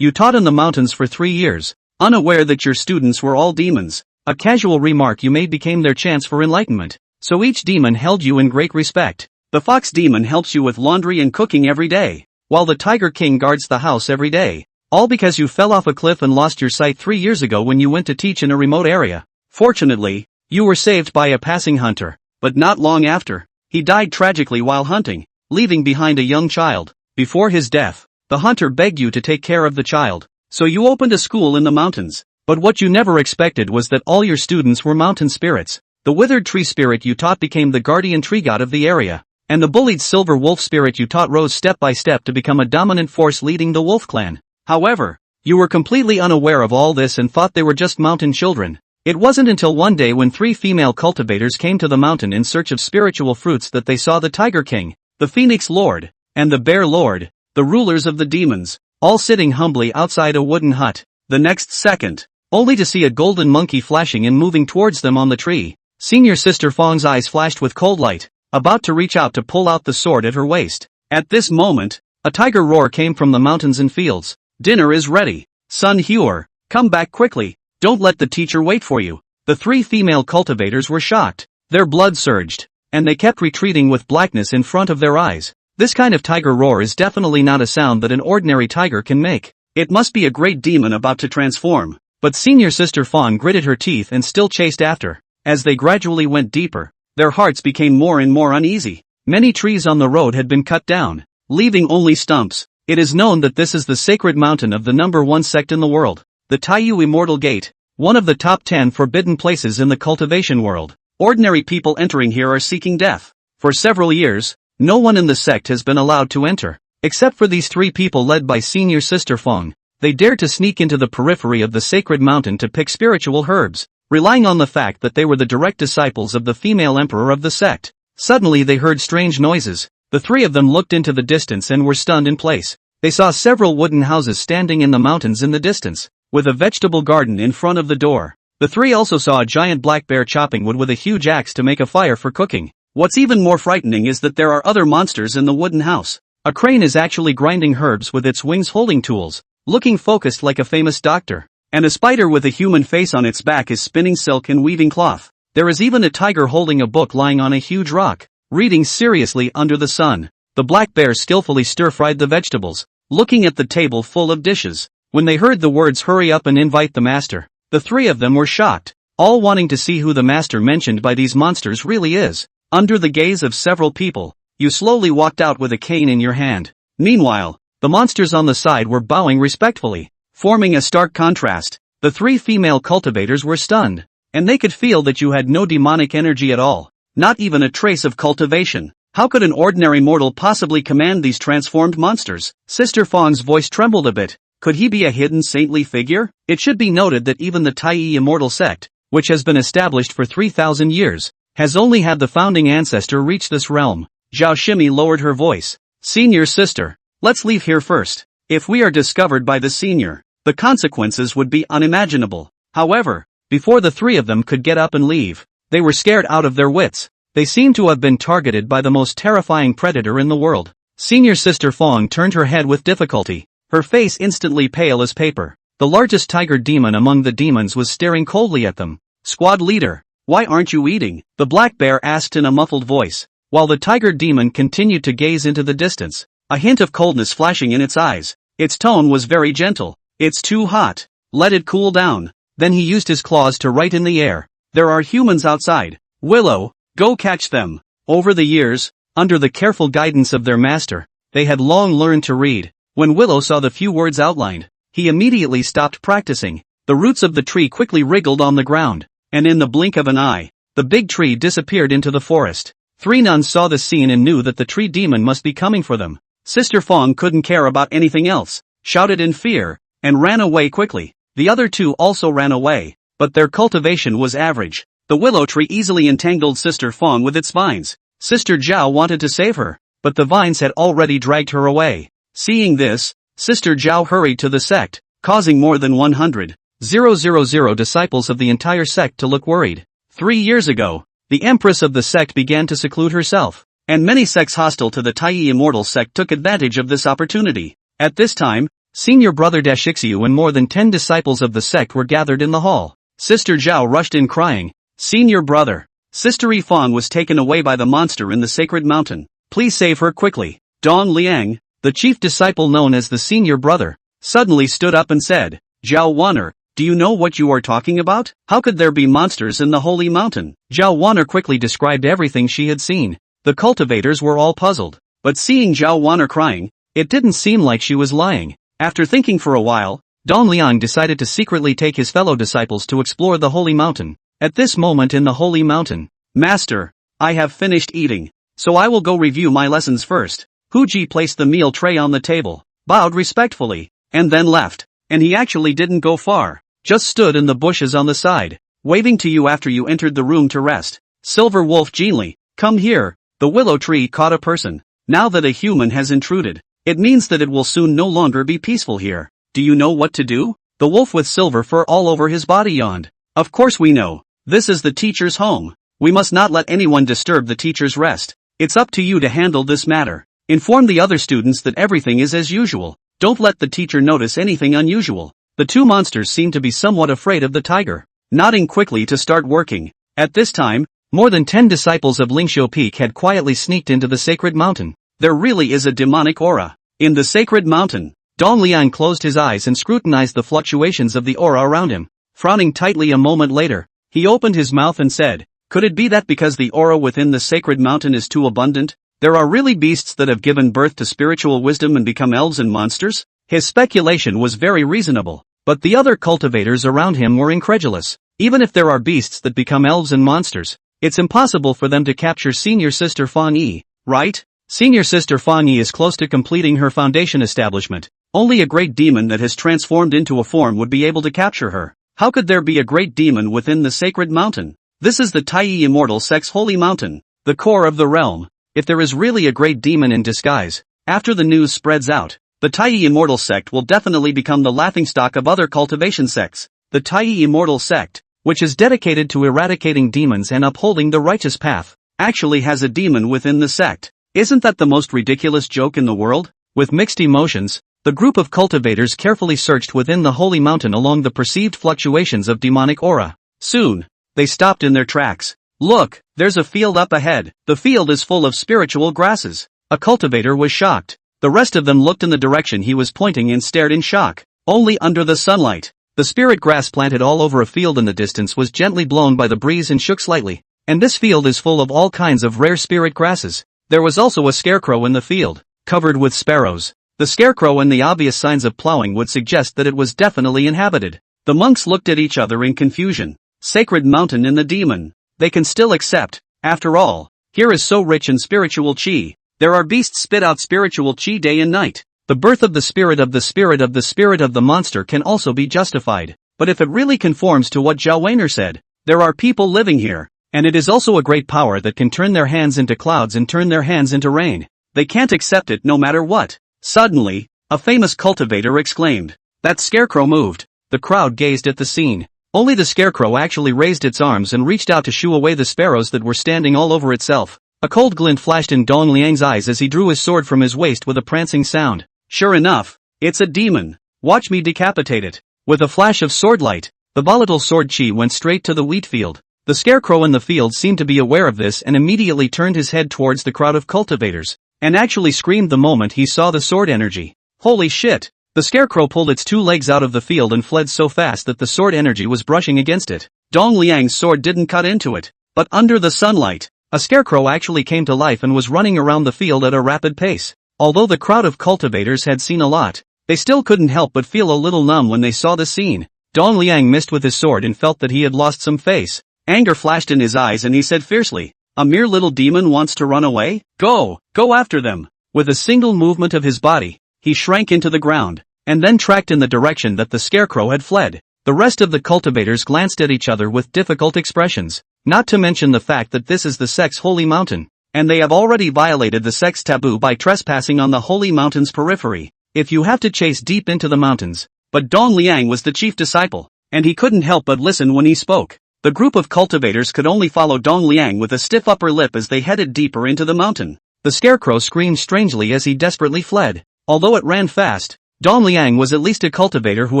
You taught in the mountains for 3 years, unaware that your students were all demons. A casual remark you made became their chance for enlightenment, so each demon held you in great respect. The fox demon helps you with laundry and cooking every day, while the tiger king guards the house every day. All because you fell off a cliff and lost your sight 3 years ago when you went to teach in a remote area. Fortunately, you were saved by a passing hunter, but not long after. He died tragically while hunting, leaving behind a young child. Before his death, the hunter begged you to take care of the child, so you opened a school in the mountains. But what you never expected was that all your students were mountain spirits. The withered tree spirit you taught became the guardian tree god of the area, and the bullied silver wolf spirit you taught rose step by step to become a dominant force leading the wolf clan. However, you were completely unaware of all this and thought they were just mountain children. It wasn't until one day when 3 female cultivators came to the mountain in search of spiritual fruits that they saw the Tiger King, the Phoenix Lord, and the Bear Lord, the rulers of the demons, all sitting humbly outside a wooden hut. The next second, only to see a golden monkey flashing and moving towards them on the tree. Senior Sister Fong's eyes flashed with cold light, about to reach out to pull out the sword at her waist. At this moment, a tiger roar came from the mountains and fields. Dinner is ready. Son Huer, come back quickly. Don't let the teacher wait for you. The 3 female cultivators were shocked. Their blood surged, and they kept retreating with blackness in front of their eyes. This kind of tiger roar is definitely not a sound that an ordinary tiger can make. It must be a great demon about to transform. But Senior Sister Fawn gritted her teeth and still chased after. As they gradually went deeper, their hearts became more and more uneasy. Many trees on the road had been cut down, leaving only stumps. It is known that this is the sacred mountain of the #1 sect in the world, the Taiyu Immortal Gate, one of the top 10 forbidden places in the cultivation world. Ordinary people entering here are seeking death. For several years, no one in the sect has been allowed to enter, except for these 3 people led by Senior Sister Fong. They dared to sneak into the periphery of the sacred mountain to pick spiritual herbs, relying on the fact that they were the direct disciples of the female emperor of the sect. Suddenly they heard strange noises. The 3 of them looked into the distance and were stunned in place. They saw several wooden houses standing in the mountains in the distance, with a vegetable garden in front of the door. The 3 also saw a giant black bear chopping wood with a huge axe to make a fire for cooking. What's even more frightening is that there are other monsters in the wooden house. A crane is actually grinding herbs with its wings holding tools, looking focused like a famous doctor. And a spider with a human face on its back is spinning silk and weaving cloth. There is even a tiger holding a book lying on a huge rock, reading seriously under the sun. The black bear skillfully stir-fried the vegetables, looking at the table full of dishes. When they heard the words "hurry up and invite the master," the 3 of them were shocked, all wanting to see who the master mentioned by these monsters really is. Under the gaze of several people, you slowly walked out with a cane in your hand. Meanwhile, the monsters on the side were bowing respectfully, forming a stark contrast. The 3 female cultivators were stunned, and they could feel that you had no demonic energy at all, not even a trace of cultivation. How could an ordinary mortal possibly command these transformed monsters? Sister Fong's voice trembled a bit. Could he be a hidden saintly figure? It should be noted that even the Taiyi Immortal Sect, which has been established for 3,000 years, has only had the founding ancestor reach this realm. Zhao Shimi lowered her voice. Senior Sister, let's leave here first. If we are discovered by the senior, the consequences would be unimaginable. However, before the 3 of them could get up and leave, they were scared out of their wits. They seemed to have been targeted by the most terrifying predator in the world. Senior Sister Fong turned her head with difficulty, her face instantly pale as paper. The largest tiger demon among the demons was staring coldly at them. Squad leader, why aren't you eating? The black bear asked in a muffled voice, while the tiger demon continued to gaze into the distance, a hint of coldness flashing in its eyes. Its tone was very gentle. It's too hot. Let it cool down. Then he used his claws to write in the air. There are humans outside. Willow, go catch them. Over the years, under the careful guidance of their master, they had long learned to read. When Willow saw the few words outlined, he immediately stopped practicing. The roots of the tree quickly wriggled on the ground, and in the blink of an eye, the big tree disappeared into the forest. 3 nuns saw the scene and knew that the tree demon must be coming for them. Sister Fong couldn't care about anything else, shouted in fear, and ran away quickly. The other 2 also ran away, but their cultivation was average. The willow tree easily entangled Sister Fong with its vines. Sister Zhao wanted to save her, but the vines had already dragged her away. Seeing this, Sister Zhao hurried to the sect, causing more than 100,000 disciples of the entire sect to look worried. 3 years ago, the empress of the sect began to seclude herself, and many sects hostile to the Taiyi Immortal sect took advantage of this opportunity. At this time, Senior brother Dashixiu and more than 10 disciples of the sect were gathered in the hall. Sister Zhao rushed in crying, "Senior brother! Sister Yifang was taken away by the monster in the sacred mountain. Please save her quickly." Dong Liang, the chief disciple known as the senior brother, suddenly stood up and said, "Zhao Wan'er, do you know what you are talking about? How could there be monsters in the holy mountain?" Zhao Wan'er quickly described everything she had seen. The cultivators were all puzzled. But seeing Zhao Wan'er crying, it didn't seem like she was lying. After thinking for a while, Dong Liang decided to secretly take his fellow disciples to explore the holy mountain. At this moment in the holy mountain, "Master, I have finished eating, so I will go review my lessons first." Hu Ji placed the meal tray on the table, bowed respectfully, and then left. And he actually didn't go far, just stood in the bushes on the side, waving to you after you entered the room to rest. Silver Wolf Jinli, come here. The willow tree caught a person. Now that a human has intruded, it means that it will soon no longer be peaceful here. Do you know what to do? The wolf with silver fur all over his body yawned. Of course we know. This is the teacher's home. We must not let anyone disturb the teacher's rest. It's up to you to handle this matter. Inform the other students that everything is as usual. Don't let the teacher notice anything unusual. The two monsters seemed to be somewhat afraid of the tiger, nodding quickly to start working. At this time, more than 10 disciples of Lingxiu Peak had quietly sneaked into the sacred mountain. There really is a demonic aura in the sacred mountain. Dong Liang closed his eyes and scrutinized the fluctuations of the aura around him. Frowning tightly a moment later, he opened his mouth and said, "Could it be that because the aura within the sacred mountain is too abundant, there are really beasts that have given birth to spiritual wisdom and become elves and monsters?" His speculation was very reasonable, but the other cultivators around him were incredulous. Even if there are beasts that become elves and monsters, it's impossible for them to capture Senior Sister Fan Yi, right? Senior Sister Fan Yi is close to completing her foundation establishment. Only a great demon that has transformed into a form would be able to capture her. How could there be a great demon within the sacred mountain? This is the Taiyi Immortal Sect's holy mountain, the core of the realm. If there is really a great demon in disguise, after the news spreads out, the Taiyi Immortal Sect will definitely become the laughingstock of other cultivation sects. The Taiyi Immortal Sect, which is dedicated to eradicating demons and upholding the righteous path, actually has a demon within the sect. Isn't that the most ridiculous joke in the world? With mixed emotions, the group of cultivators carefully searched within the holy mountain along the perceived fluctuations of demonic aura. Soon, they stopped in their tracks. Look, there's a field up ahead. The field is full of spiritual grasses. A cultivator was shocked. The rest of them looked in the direction he was pointing and stared in shock. Only under the sunlight, the spirit grass planted all over a field in the distance was gently blown by the breeze and shook slightly. And this field is full of all kinds of rare spirit grasses. There was also a scarecrow in the field, covered with sparrows. The scarecrow and the obvious signs of plowing would suggest that it was definitely inhabited. The monks looked at each other in confusion. Sacred mountain in the demon. They can still accept. After all, here is so rich in spiritual chi. There are beasts spit out spiritual chi day and night. The birth of the spirit of the spirit of the spirit of the monster can also be justified. But if it really conforms to what Zhao Weiner said, there are people living here. And it is also a great power that can turn their hands into clouds and turn their hands into rain. They can't accept it no matter what. Suddenly, a famous cultivator exclaimed. That scarecrow moved. The crowd gazed at the scene. Only the scarecrow actually raised its arms and reached out to shoo away the sparrows that were standing all over itself. A cold glint flashed in Dong Liang's eyes as he drew his sword from his waist with a prancing sound. Sure enough, it's a demon. Watch me decapitate it. With a flash of sword light, the volatile sword chi went straight to the wheat field. The scarecrow in the field seemed to be aware of this and immediately turned his head towards the crowd of cultivators, and actually screamed the moment he saw the sword energy. Holy shit! The scarecrow pulled its two legs out of the field and fled so fast that the sword energy was brushing against it. Dong Liang's sword didn't cut into it, but under the sunlight, a scarecrow actually came to life and was running around the field at a rapid pace. Although the crowd of cultivators had seen a lot, they still couldn't help but feel a little numb when they saw the scene. Dong Liang missed with his sword and felt that he had lost some face. Anger flashed in his eyes and he said fiercely, "A mere little demon wants to run away? Go after them." With a single movement of his body, he shrank into the ground, and then tracked in the direction that the scarecrow had fled. The rest of the cultivators glanced at each other with difficult expressions, not to mention the fact that this is the sect's holy mountain, and they have already violated the sect's taboo by trespassing on the holy mountain's periphery. If you have to chase deep into the mountains. But Dong Liang was the chief disciple, and he couldn't help but listen when he spoke. The group of cultivators could only follow Dong Liang with a stiff upper lip as they headed deeper into the mountain. The scarecrow screamed strangely as he desperately fled. Although it ran fast, Dong Liang was at least a cultivator who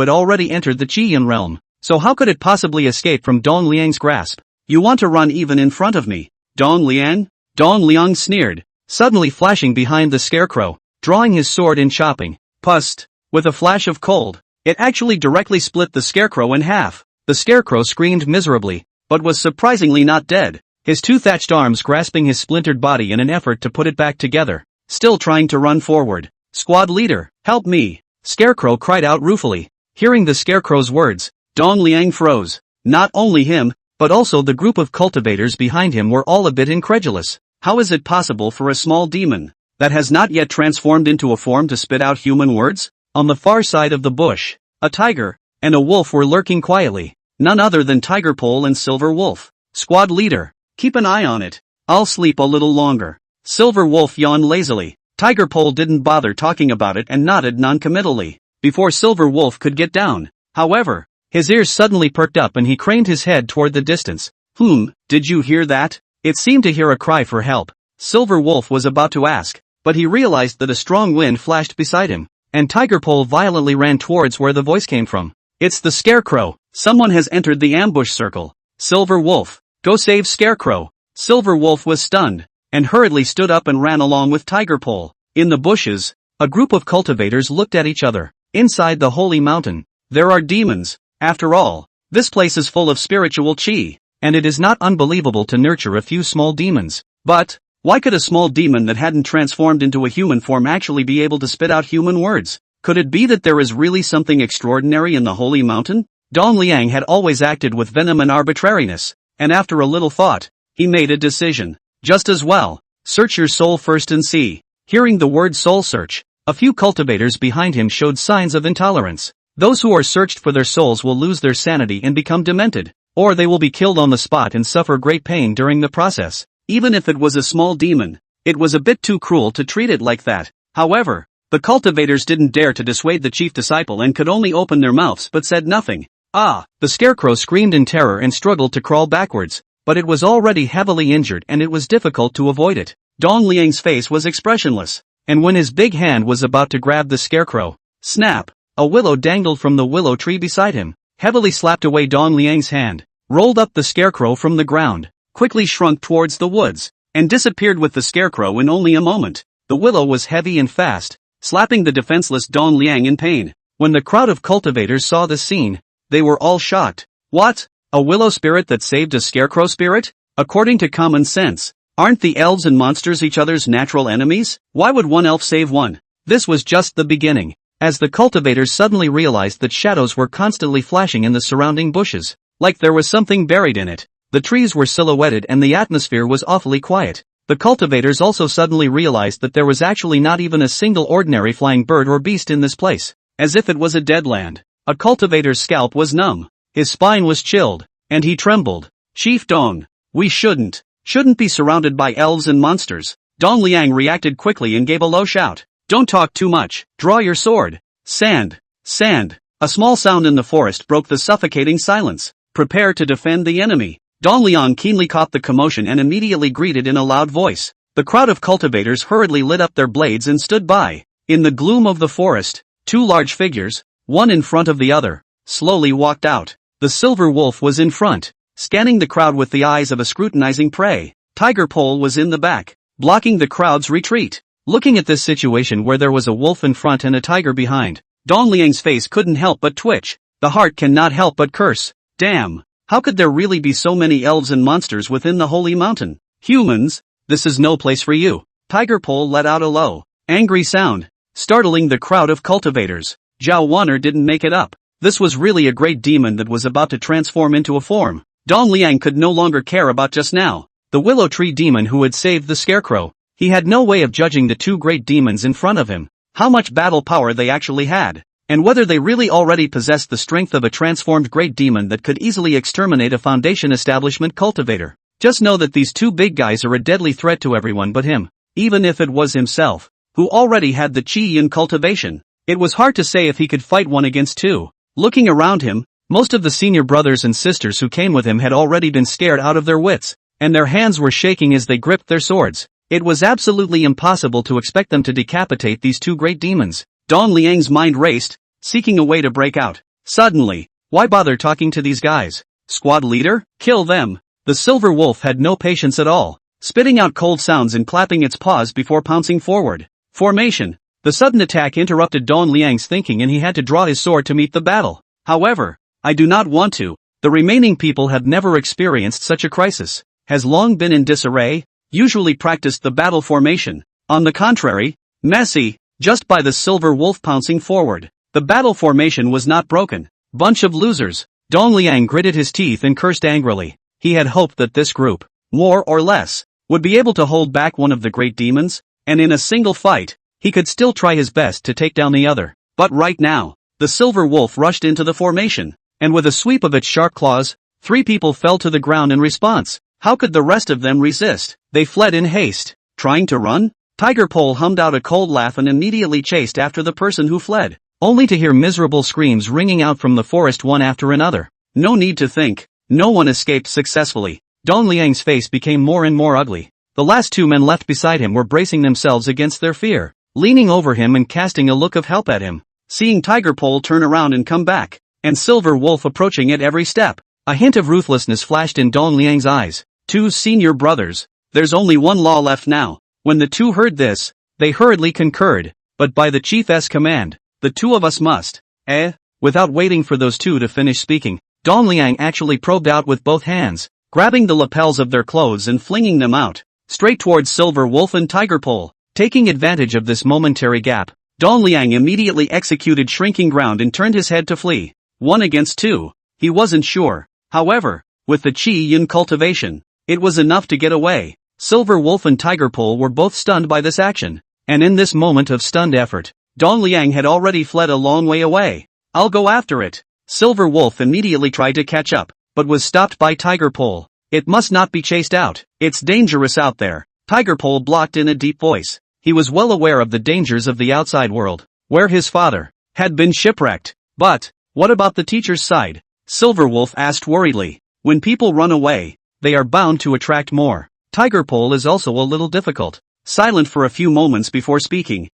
had already entered the Qiyan realm, so how could it possibly escape from Dong Liang's grasp? You want to run even in front of me, Dong Liang? Dong Liang sneered, suddenly flashing behind the scarecrow, drawing his sword and chopping. Pust! With a flash of cold, it actually directly split the scarecrow in half. The scarecrow screamed miserably, but was surprisingly not dead, his two thatched arms grasping his splintered body in an effort to put it back together, still trying to run forward. Squad leader, help me! Scarecrow cried out ruefully. Hearing the scarecrow's words, Dong Liang froze. Not only him, but also the group of cultivators behind him were all a bit incredulous. How is it possible for a small demon that has not yet transformed into a form to spit out human words? On the far side of the bush, a tiger and a wolf were lurking quietly, none other than Tiger Pole and Silver Wolf. Squad leader, keep an eye on it. I'll sleep a little longer. Silver Wolf yawned lazily. Tiger Pole didn't bother talking about it and nodded non-committally. Before Silver Wolf could get down, however, his ears suddenly perked up and he craned his head toward the distance. Did you hear that? It seemed to hear a cry for help. Silver Wolf was about to ask, but he realized that a strong wind flashed beside him, and Tiger Pole violently ran towards where the voice came from. It's the Scarecrow. Someone has entered the ambush circle. Silver Wolf, go save Scarecrow. Silver Wolf was stunned, and hurriedly stood up and ran along with Tiger Pole. In the bushes, a group of cultivators looked at each other. Inside the holy mountain, there are demons. After all, this place is full of spiritual chi, and it is not unbelievable to nurture a few small demons. But, why could a small demon that hadn't transformed into a human form actually be able to spit out human words? Could it be that there is really something extraordinary in the holy mountain? Dong Liang had always acted with venom and arbitrariness, and after a little thought, he made a decision. Just as well, search your soul first and see. Hearing the word soul search, a few cultivators behind him showed signs of intolerance. Those who are searched for their souls will lose their sanity and become demented, or they will be killed on the spot and suffer great pain during the process. Even if it was a small demon, it was a bit too cruel to treat it like that. However, the cultivators didn't dare to dissuade the chief disciple and could only open their mouths but said nothing. The scarecrow screamed in terror and struggled to crawl backwards, but it was already heavily injured and it was difficult to avoid it. Dong Liang's face was expressionless, and when his big hand was about to grab the scarecrow, snap! A willow dangled from the willow tree beside him, heavily slapped away Dong Liang's hand, rolled up the scarecrow from the ground, quickly shrunk towards the woods, and disappeared with the scarecrow in only a moment. The willow was heavy and fast, slapping the defenseless Dong Liang in pain. When the crowd of cultivators saw this scene, they were all shocked. What? A willow spirit that saved a scarecrow spirit? According to common sense, aren't the elves and monsters each other's natural enemies? Why would one elf save one? This was just the beginning, as the cultivators suddenly realized that shadows were constantly flashing in the surrounding bushes, like there was something buried in it. The trees were silhouetted and the atmosphere was awfully quiet. The cultivators also suddenly realized that there was actually not even a single ordinary flying bird or beast in this place, as if it was a dead land. A cultivator's scalp was numb, his spine was chilled, and he trembled. Chief Dong, we shouldn't be surrounded by elves and monsters. Dong Liang reacted quickly and gave a low shout. Don't talk too much, draw your sword. Sand. A small sound in the forest broke the suffocating silence. Prepare to defend the enemy. Dong Liang keenly caught the commotion and immediately greeted in a loud voice. The crowd of cultivators hurriedly lit up their blades and stood by. In the gloom of the forest, two large figures, one in front of the other, slowly walked out. The Silver Wolf was in front, scanning the crowd with the eyes of a scrutinizing prey. Tiger Pole was in the back, blocking the crowd's retreat. Looking at this situation where there was a wolf in front and a tiger behind, Dong Liang's face couldn't help but twitch. The heart cannot help but curse. Damn, how could there really be so many elves and monsters within the holy mountain? Humans, this is no place for you. Tiger Pole let out a low, angry sound, startling the crowd of cultivators. Zhao Wanner didn't make it up. This was really a great demon that was about to transform into a form. Dong Liang could no longer care about just now the willow tree demon who had saved the scarecrow. He had no way of judging the two great demons in front of him, how much battle power they actually had, and whether they really already possessed the strength of a transformed great demon that could easily exterminate a Foundation establishment cultivator. Just know that these two big guys are a deadly threat to everyone but him, even if it was himself, who already had the chi in cultivation. It was hard to say if he could fight one against two. Looking around him, most of the senior brothers and sisters who came with him had already been scared out of their wits, and their hands were shaking as they gripped their swords. It was absolutely impossible to expect them to decapitate these two great demons. Don Liang's mind raced, seeking a way to break out. Suddenly, why bother talking to these guys? Squad leader? Kill them. The silver wolf had no patience at all, spitting out cold sounds and clapping its paws before pouncing forward. Formation. The sudden attack interrupted Don Liang's thinking and he had to draw his sword to meet the battle. However, I do not want to. The remaining people have never experienced such a crisis. Has long been in disarray, usually practiced the battle formation. On the contrary, messy, just by the silver wolf pouncing forward. The battle formation was not broken. Bunch of losers. Don Liang gritted his teeth and cursed angrily. He had hoped that this group, more or less, would be able to hold back one of the great demons, and in a single fight, he could still try his best to take down the other. But right now, the silver wolf rushed into the formation, and with a sweep of its sharp claws, 3 people fell to the ground in response. How could the rest of them resist? They fled in haste. Trying to run? Tiger Pole hummed out a cold laugh and immediately chased after the person who fled, only to hear miserable screams ringing out from the forest one after another. No need to think. No one escaped successfully. Don Liang's face became more and more ugly. The last 2 men left beside him were bracing themselves against their fear, leaning over him and casting a look of help at him. Seeing Tiger Pole turn around and come back, and Silver Wolf approaching at every step, a hint of ruthlessness flashed in Don Liang's eyes. 2 senior brothers. There's only one law left now. When the 2 heard this, they hurriedly concurred, but by the chief's command, the 2 of us must. Without waiting for those 2 to finish speaking, Don Liang actually probed out with both hands, grabbing the lapels of their clothes and flinging them out, straight towards Silver Wolf and Tiger Pole. Taking advantage of this momentary gap, Don Liang immediately executed shrinking ground and turned his head to flee. 1 against 2. He wasn't sure. However, with the Qi Yin cultivation, it was enough to get away. Silver Wolf and Tiger Pole were both stunned by this action, and in this moment of stunned effort, Don Liang had already fled a long way away. I'll go after it. Silver Wolf immediately tried to catch up, but was stopped by Tiger Pole. It must not be chased out. It's dangerous out there. Tiger Pole blocked in a deep voice. He was well aware of the dangers of the outside world, where his father had been shipwrecked. But, what about the teacher's side? Silver Wolf asked worriedly. When people run away, they are bound to attract more. Tiger Pole is also a little difficult. Silent for a few moments before speaking.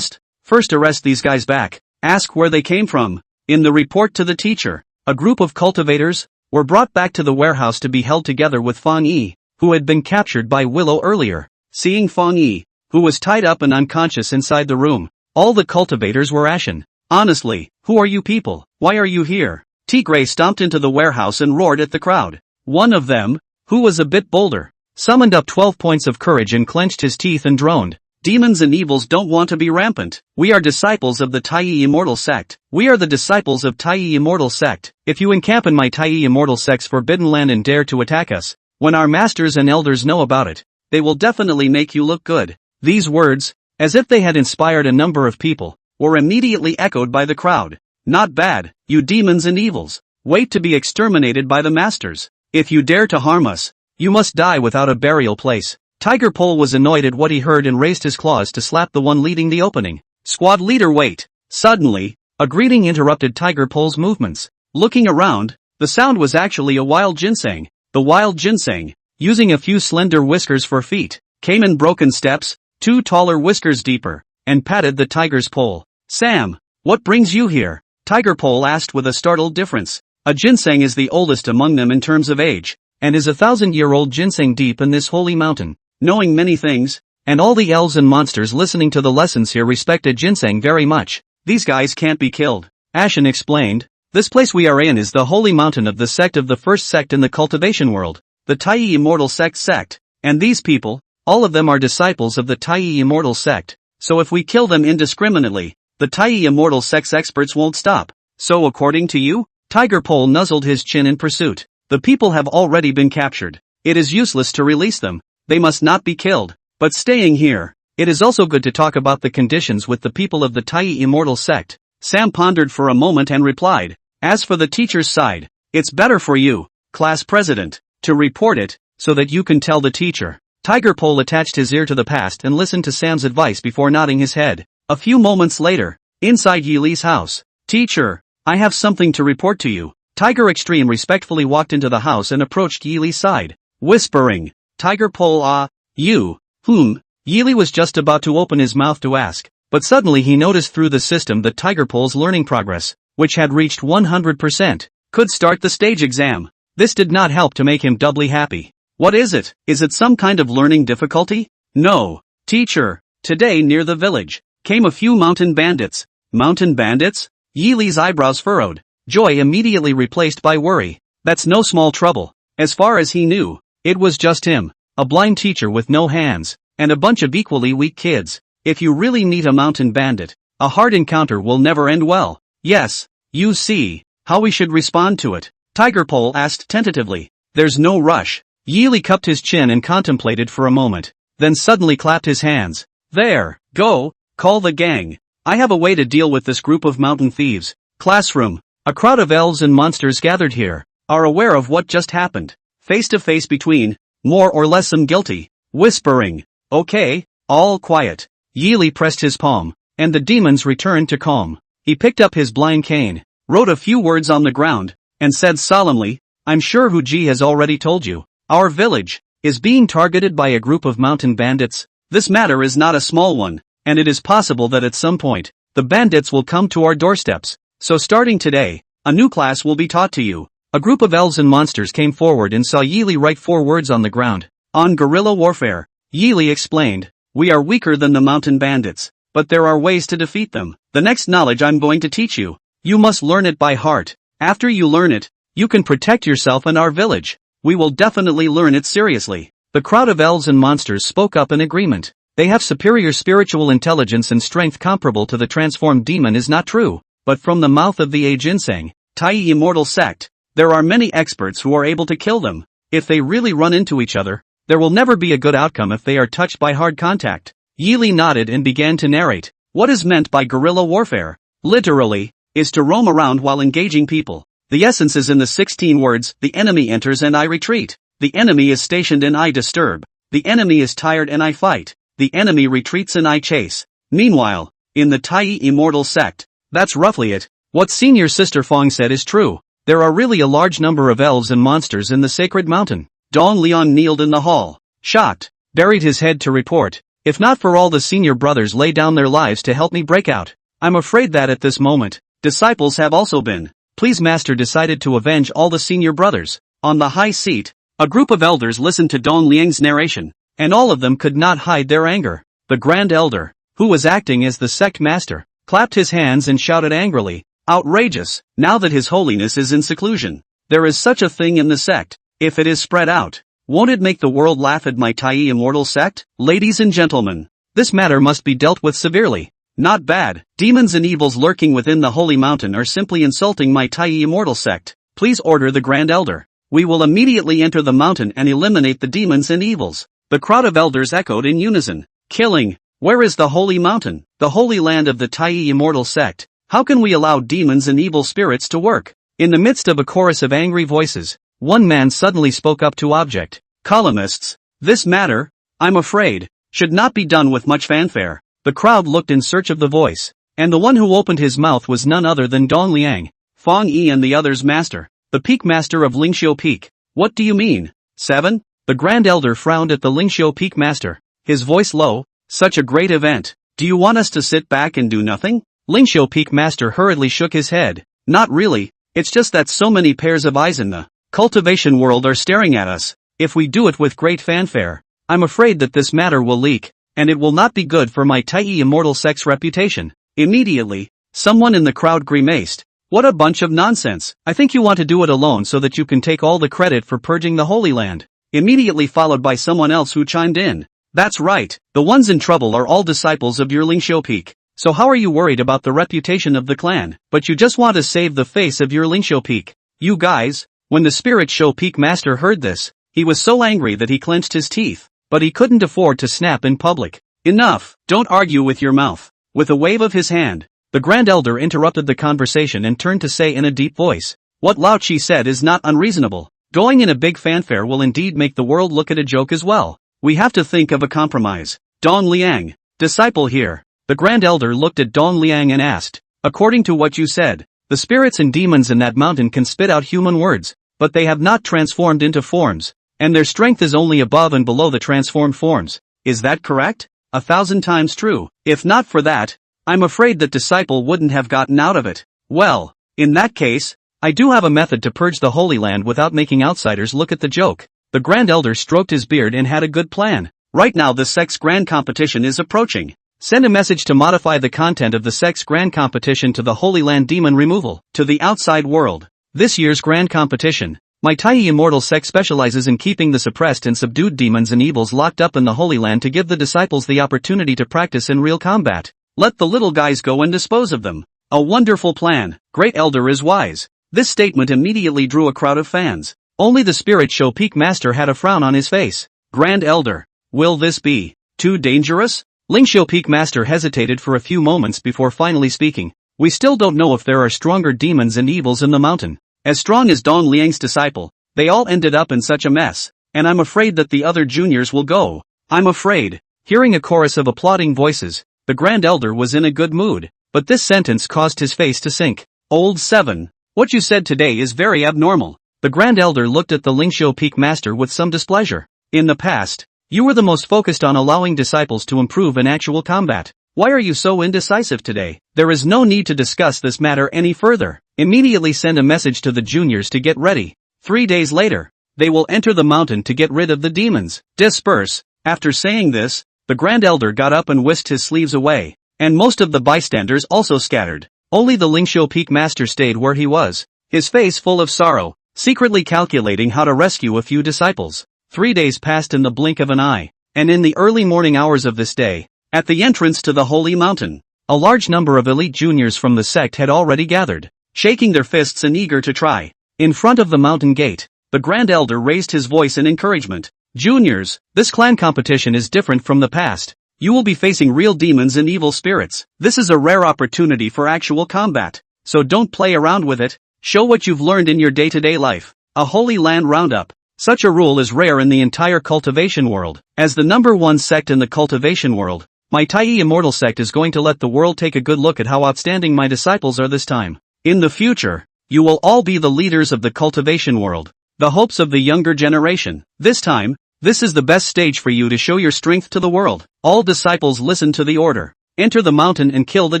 First arrest these guys back. Ask where they came from. In the report to the teacher, a group of cultivators were brought back to the warehouse to be held together with Fang Yi, who had been captured by Willow earlier. Seeing Fang Yi, who was tied up and unconscious inside the room, all the cultivators were ashen. Honestly, who are you people? Why are you here? Tigray stomped into the warehouse and roared at the crowd. One of them, who was a bit bolder, summoned up 12 points of courage and clenched his teeth and droned. Demons and evils don't want to be rampant. We are disciples of the Taiyi Immortal Sect. We are the disciples of Taiyi Immortal Sect. If you encamp in my Taiyi Immortal Sect's forbidden land and dare to attack us, when our masters and elders know about it, they will definitely make you look good. These words, as if they had inspired a number of people, were immediately echoed by the crowd. Not bad, you demons and evils. Wait to be exterminated by the masters. If you dare to harm us, you must die without a burial place. Tiger Pole was annoyed at what he heard and raised his claws to slap the one leading the opening. Squad leader, wait. Suddenly, a greeting interrupted Tiger Pole's movements. Looking around, the sound was actually a wild ginseng. The wild ginseng, using a few slender whiskers for feet, came in broken steps, 2 taller whiskers deeper, and patted the tiger's pole. Sam, what brings you here? Tiger Pole asked with a startled difference. A ginseng is the oldest among them in terms of age, and is a 1,000-year-old ginseng deep in this holy mountain. Knowing many things, and all the elves and monsters listening to the lessons here respected ginseng very much. These guys can't be killed. Ashen explained. This place we are in is the holy mountain of the sect of the first sect in the cultivation world, the Taiyi Immortal Sect, and these people, all of them are disciples of the Taiyi Immortal Sect, so if we kill them indiscriminately, the Taiyi Immortal Sect's experts won't stop. So according to you? Tiger Pole nuzzled his chin in pursuit. The people have already been captured. It is useless to release them. They must not be killed. But staying here, it is also good to talk about the conditions with the people of the Taiyi Immortal Sect. Sam pondered for a moment and replied, as for the teacher's side, it's better for you, class president, to report it, so that you can tell the teacher. Tiger Pole attached his ear to the past and listened to Sam's advice before nodding his head. A few moments later, inside Yi Li's house. Teacher, I have something to report to you. Tiger Extreme respectfully walked into the house and approached Yi Li's side, whispering, Tiger Pole, you, Yi Li was just about to open his mouth to ask, But suddenly he noticed through the system that Tiger Pole's learning progress, which had reached 100%, could start the stage exam. This did not help to make him doubly happy. What is it? Is it some kind of learning difficulty? No. Teacher, today near the village, came a few mountain bandits. Mountain bandits? Yi Li's eyebrows furrowed, joy immediately replaced by worry. That's no small trouble. As far as he knew, it was just him, a blind teacher with no hands, and a bunch of equally weak kids. If you really meet a mountain bandit, a hard encounter will never end well. Yes, you see, how we should respond to it? Tiger Pole asked tentatively. There's no rush. Yi Li cupped his chin and contemplated for a moment, then suddenly clapped his hands. There, go, call the gang. I have a way to deal with this group of mountain thieves. Classroom. A crowd of elves and monsters gathered here are aware of what just happened. Face to face between, more or less some guilty, whispering. Okay, all quiet. Yi Li pressed his palm, and the demons returned to calm. He picked up his blind cane, wrote a few words on the ground, and said solemnly, I'm sure Hu Ji has already told you. Our village is being targeted by a group of mountain bandits. This matter is not a small one, and it is possible that at some point, the bandits will come to our doorsteps. So starting today, a new class will be taught to you. A group of elves and monsters came forward and saw Yi Li write 4 words on the ground. On guerrilla warfare, Yi Li explained, we are weaker than the mountain bandits, but there are ways to defeat them. The next knowledge I'm going to teach you, you must learn it by heart. After you learn it, you can protect yourself and our village. We will definitely learn it seriously. The crowd of elves and monsters spoke up in agreement. They have superior spiritual intelligence and strength comparable to the transformed demon is not true, but from the mouth of the Ginseng, Tai immortal sect, there are many experts who are able to kill them. If they really run into each other, there will never be a good outcome if they are touched by hard contact. Yi Li nodded and began to narrate. What is meant by guerrilla warfare? Literally, is to roam around while engaging people. The essence is in the 16 words, the enemy enters and I retreat. The enemy is stationed and I disturb. The enemy is tired and I fight. The enemy retreats and I chase. Meanwhile, in the Tai immortal sect, that's roughly it. What senior sister Fong said is true. There are really a large number of elves and monsters in the sacred mountain. Dong Liang kneeled in the hall, shocked, buried his head to report. If not for all the senior brothers lay down their lives to help me break out, I'm afraid that at this moment, disciples have also been. Please Master decided to avenge all the senior brothers. On the high seat, a group of elders listened to Dong Liang's narration, and all of them could not hide their anger. The Grand Elder, who was acting as the sect master, clapped his hands and shouted angrily, outrageous, now that His Holiness is in seclusion. There is such a thing in the sect. If it is spread out, won't it make the world laugh at my Tai immortal sect? Ladies and gentlemen, this matter must be dealt with severely. Not bad. Demons and evils lurking within the holy mountain are simply insulting my Tai immortal sect. Please order the Grand Elder. We will immediately enter the mountain and eliminate the demons and evils. The crowd of elders echoed in unison. Killing. Where is the holy mountain? The holy land of the Tai immortal sect. How can we allow demons and evil spirits to work? In the midst of a chorus of angry voices, one man suddenly spoke up to object. Columnists, this matter, I'm afraid, should not be done with much fanfare. The crowd looked in search of the voice, and the one who opened his mouth was none other than Dong Liang, Fong Yi and the others' master, the peak master of Lingxiu Peak. What do you mean? 7? The Grand Elder frowned at the Lingxiu Peak master, his voice low. Such a great event. Do you want us to sit back and do nothing? Lingxiu Peak master hurriedly shook his head. Not really, it's just that so many pairs of eyes in the cultivation world are staring at us. If we do it with great fanfare, I'm afraid that this matter will leak, and it will not be good for my Tai immortal sect's reputation. Immediately, someone in the crowd grimaced. What a bunch of nonsense. I think you want to do it alone so that you can take all the credit for purging the Holy Land. Immediately followed by someone else who chimed in. That's right, the ones in trouble are all disciples of your Lingxiu Peak. So how are you worried about the reputation of the clan, but you just want to save the face of your Lingxiu Peak? You guys, when the Spirit Show Peak Master heard this, he was so angry that he clenched his teeth, but he couldn't afford to snap in public. Enough, don't argue with your mouth. With a wave of his hand, the Grand Elder interrupted the conversation and turned to say in a deep voice, what Lao Chi said is not unreasonable. Going in a big fanfare will indeed make the world look at a joke as well. We have to think of a compromise. Dong Liang, disciple here. The Grand Elder looked at Dong Liang and asked, according to what you said, the spirits and demons in that mountain can spit out human words, but they have not transformed into forms, and their strength is only above and below the transformed forms. Is that correct? 1,000 times true. If not for that, I'm afraid that disciple wouldn't have gotten out of it. Well, in that case, I do have a method to purge the Holy Land without making outsiders look at the joke. The Grand Elder stroked his beard and had a good plan. Right now the Sex Grand Competition is approaching. Send a message to modify the content of the Sex Grand Competition to the Holy Land Demon Removal, to the outside world. This year's Grand Competition. My tiny immortal sect specializes in keeping the suppressed and subdued demons and evils locked up in the Holy Land to give the disciples the opportunity to practice in real combat. Let the little guys go and dispose of them. A wonderful plan. Great Elder is wise. This statement immediately drew a crowd of fans. Only the Spirit Show Peak Master had a frown on his face. Grand Elder, will this be too dangerous? Lingsho Peak Master hesitated for a few moments before finally speaking. We still don't know if there are stronger demons and evils in the mountain. As strong as Dong Liang's disciple, they all ended up in such a mess, and I'm afraid that the other juniors will go. I'm afraid. Hearing a chorus of applauding voices, the Grand Elder was in a good mood, but this sentence caused his face to sink. Old 7, what you said today is very abnormal. The Grand Elder looked at the Lingsho Peak Master with some displeasure. In the past, you were the most focused on allowing disciples to improve in actual combat. Why are you so indecisive today? There is no need to discuss this matter any further. Immediately send a message to the juniors to get ready. 3 days later, they will enter the mountain to get rid of the demons. Disperse. After saying this, the Grand Elder got up and whisked his sleeves away, and most of the bystanders also scattered. Only the Lingsho Peak Master stayed where he was, his face full of sorrow, secretly calculating how to rescue a few disciples. 3 days passed in the blink of an eye, and in the early morning hours of this day, at the entrance to the Holy Mountain, a large number of elite juniors from the sect had already gathered, shaking their fists and eager to try. In front of the mountain gate, the Grand Elder raised his voice in encouragement. Juniors, this clan competition is different from the past. You will be facing real demons and evil spirits. This is a rare opportunity for actual combat, so don't play around with it. Show what you've learned in your day-to-day life. A Holy Land Roundup. Such a rule is rare in the entire cultivation world. As the #1 sect in the cultivation world, my Tai Immortal sect is going to let the world take a good look at how outstanding my disciples are this time. In the future, you will all be the leaders of the cultivation world, the hopes of the younger generation. This time, this is the best stage for you to show your strength to the world. All disciples listen to the order. Enter the mountain and kill the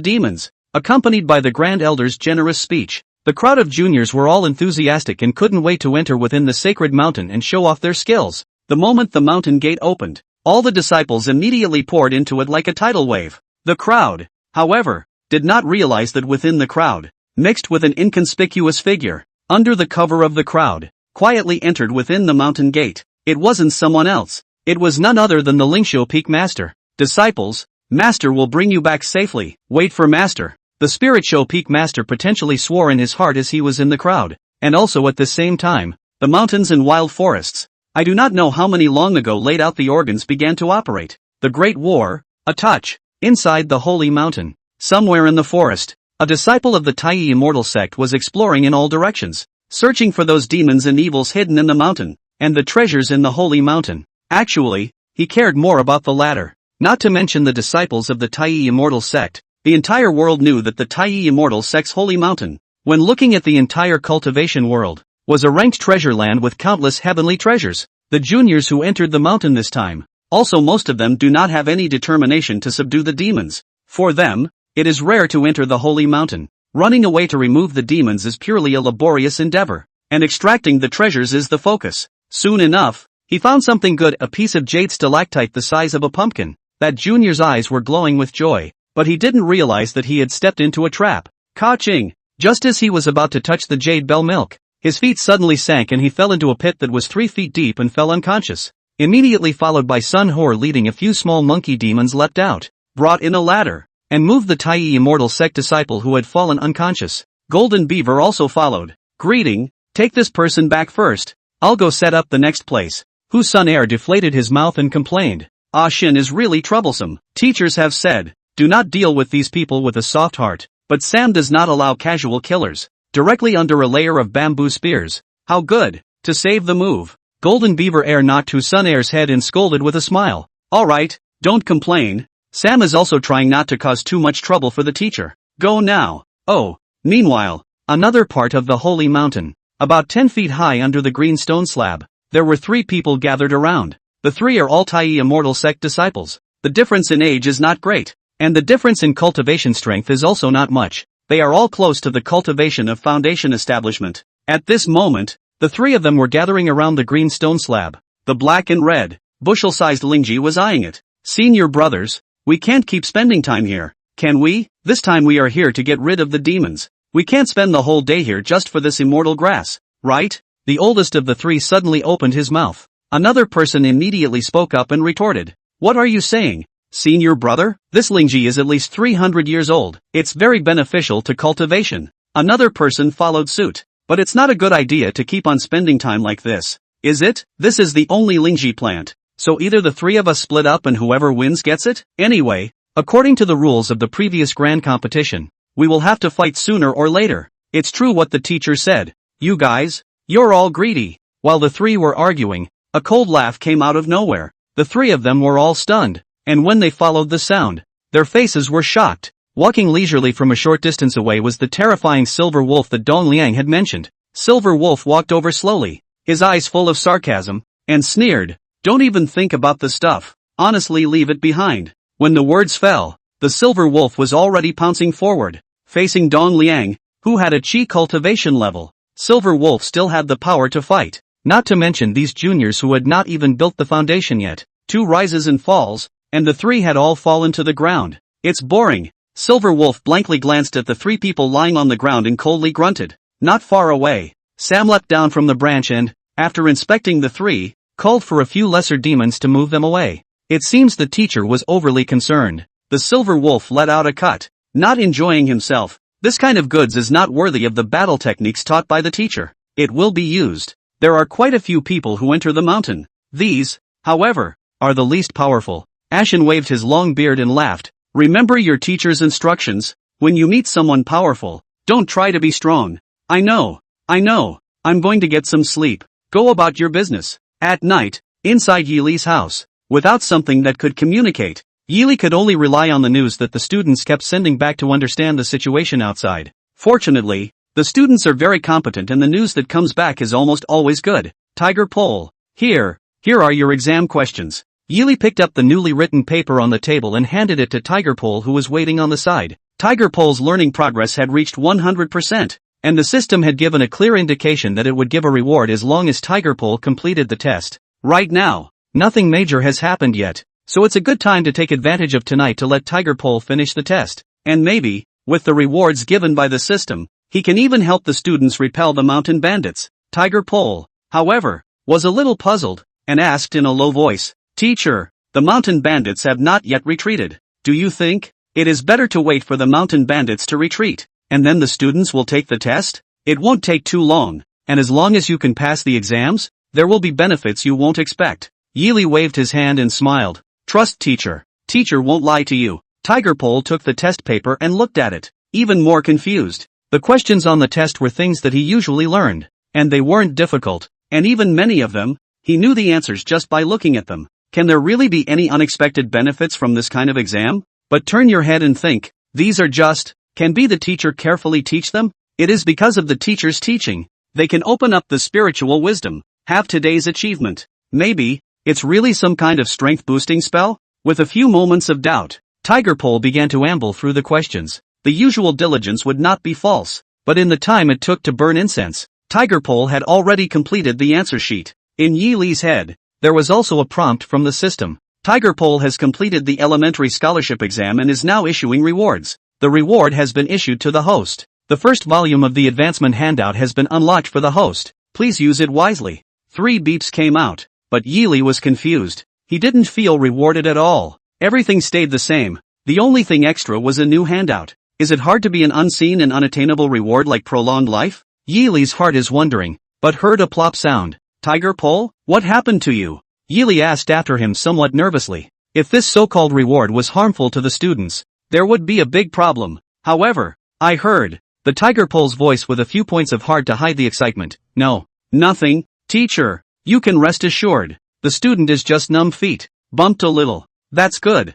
demons. Accompanied by the Grand Elder's generous speech, the crowd of juniors were all enthusiastic and couldn't wait to enter within the sacred mountain and show off their skills. The moment the mountain gate opened, all the disciples immediately poured into it like a tidal wave. The crowd, however, did not realize that within the crowd, mixed with an inconspicuous figure, under the cover of the crowd, quietly entered within the mountain gate. It wasn't someone else. It was none other than the Lingsho Peak Master. Disciples, Master will bring you back safely. Wait for Master. The Spirit Show Peak Master potentially swore in his heart as he was in the crowd, and also at the same time, the mountains and wild forests. I do not know how many long ago laid out the organs began to operate. The Great War, a touch, inside the Holy Mountain. Somewhere in the forest, a disciple of the Tai Immortal sect was exploring in all directions, searching for those demons and evils hidden in the mountain, and the treasures in the Holy Mountain. Actually, he cared more about the latter. Not to mention the disciples of the Tai Immortal sect. The entire world knew that the Tai Immortal sect's Holy Mountain, when looking at the entire cultivation world, was a ranked treasure land with countless heavenly treasures. The juniors who entered the mountain this time, also most of them do not have any determination to subdue the demons. For them, it is rare to enter the Holy Mountain. Running away to remove the demons is purely a laborious endeavor, and extracting the treasures is the focus. Soon enough, he found something good, a piece of jade stalactite the size of a pumpkin. That junior's eyes were glowing with joy, but he didn't realize that he had stepped into a trap. Ka-ching! Just as he was about to touch the jade bell milk, his feet suddenly sank and he fell into a pit that was 3 feet deep and fell unconscious. Immediately followed by Sun Hor leading a few small monkey demons leapt out, brought in a ladder, and moved the Tai Immortal sect disciple who had fallen unconscious. Golden Beaver also followed. Greeting, take this person back first. I'll go set up the next place. Hu Sun Air deflated his mouth and complained. Ah Shin is really troublesome. Teachers have said, do not deal with these people with a soft heart, but Sam does not allow casual killers. Directly under a layer of bamboo spears. How good, to save the move. Golden Beaver Air knocked Hu Sun Air's head and scolded with a smile. Alright, don't complain. Sam is also trying not to cause too much trouble for the teacher. Go now. Oh, meanwhile, another part of the Holy Mountain, about 10 feet high under the green stone slab, there were 3 people gathered around. The 3 are all Tai Immortal sect disciples. The difference in age is not great. And the difference in cultivation strength is also not much. They are all close to the cultivation of foundation establishment. At this moment, the three of them were gathering around the green stone slab. The black and red, bushel-sized Lingji was eyeing it. Senior brothers, we can't keep spending time here, can we? This time we are here to get rid of the demons. We can't spend the whole day here just for this immortal grass, right? The oldest of the three suddenly opened his mouth. Another person immediately spoke up and retorted. What are you saying? Senior brother? This Lingji is at least 300 years old. It's very beneficial to cultivation. Another person followed suit. But it's not a good idea to keep on spending time like this. Is it? This is the only Lingji plant. So either the three of us split up and whoever wins gets it? Anyway, according to the rules of the previous grand competition, we will have to fight sooner or later. It's true what the teacher said. You guys, you're all greedy. While the three were arguing, a cold laugh came out of nowhere. The three of them were all stunned. And when they followed the sound, their faces were shocked. Walking leisurely from a short distance away was the terrifying silver wolf that Dong Liang had mentioned. Silver Wolf walked over slowly, his eyes full of sarcasm, and sneered, "Don't even think about the stuff. Honestly, leave it behind." When the words fell, the Silver Wolf was already pouncing forward, facing Dong Liang, who had a chi cultivation level. Silver Wolf still had the power to fight, not to mention these juniors who had not even built the foundation yet. 2 rises and falls, and the 3 had all fallen to the ground. It's boring. Silver Wolf blankly glanced at the 3 people lying on the ground and coldly grunted. Not far away, Sam leapt down from the branch and, after inspecting the 3, called for a few lesser demons to move them away. It seems the teacher was overly concerned. The Silver Wolf let out a cut, not enjoying himself. This kind of goods is not worthy of the battle techniques taught by the teacher. It will be used. There are quite a few people who enter the mountain. These, however, are the least powerful. Ashen waved his long beard and laughed. Remember your teacher's instructions. When you meet someone powerful, don't try to be strong. I know. I'm going to get some sleep. Go about your business. At night, inside Yili's house, without something that could communicate, Yili could only rely on the news that the students kept sending back to understand the situation outside. Fortunately, the students are very competent and the news that comes back is almost always good. Tiger Pole. Here are your exam questions. Yili picked up the newly written paper on the table and handed it to Tiger Pole, who was waiting on the side. Tiger Pole's learning progress had reached 100%, and the system had given a clear indication that it would give a reward as long as Tiger Pole completed the test. Right now, nothing major has happened yet, so it's a good time to take advantage of tonight to let Tiger Pole finish the test, and maybe, with the rewards given by the system, he can even help the students repel the mountain bandits. Tiger Pole, however, was a little puzzled, and asked in a low voice, "Teacher, the mountain bandits have not yet retreated. Do you think it is better to wait for the mountain bandits to retreat, and then the students will take the test? It won't take too long, and as long as you can pass the exams, there will be benefits you won't expect." Yili waved his hand and smiled. "Trust teacher. Teacher won't lie to you." Tiger Pole took the test paper and looked at it, even more confused. The questions on the test were things that he usually learned, and they weren't difficult, and even many of them, he knew the answers just by looking at them. Can there really be any unexpected benefits from this kind of exam? But turn your head and think, these are just, can be the teacher carefully teach them? It is because of the teacher's teaching. They can open up the spiritual wisdom, have today's achievement. Maybe, it's really some kind of strength boosting spell? With a few moments of doubt, Tiger Pole began to amble through the questions. The usual diligence would not be false, but in the time it took to burn incense, Tiger Pole had already completed the answer sheet. In Yili's head, there was also a prompt from the system. Tiger Pole has completed the elementary scholarship exam and is now issuing rewards. The reward has been issued to the host. The first volume of the advancement handout has been unlocked for the host. Please use it wisely. 3 beeps came out, but Yili was confused. He didn't feel rewarded at all. Everything stayed the same. The only thing extra was a new handout. Is it hard to be an unseen and unattainable reward like prolonged life? Yili's heart is wondering, but heard a plop sound. Tiger Pole, what happened to you? Yili asked after him somewhat nervously. If this so-called reward was harmful to the students, there would be a big problem. However, I heard, the Tiger Pole's voice with a few points of hard to hide the excitement. No, nothing, teacher, you can rest assured. The student is just numb feet, bumped a little. That's good.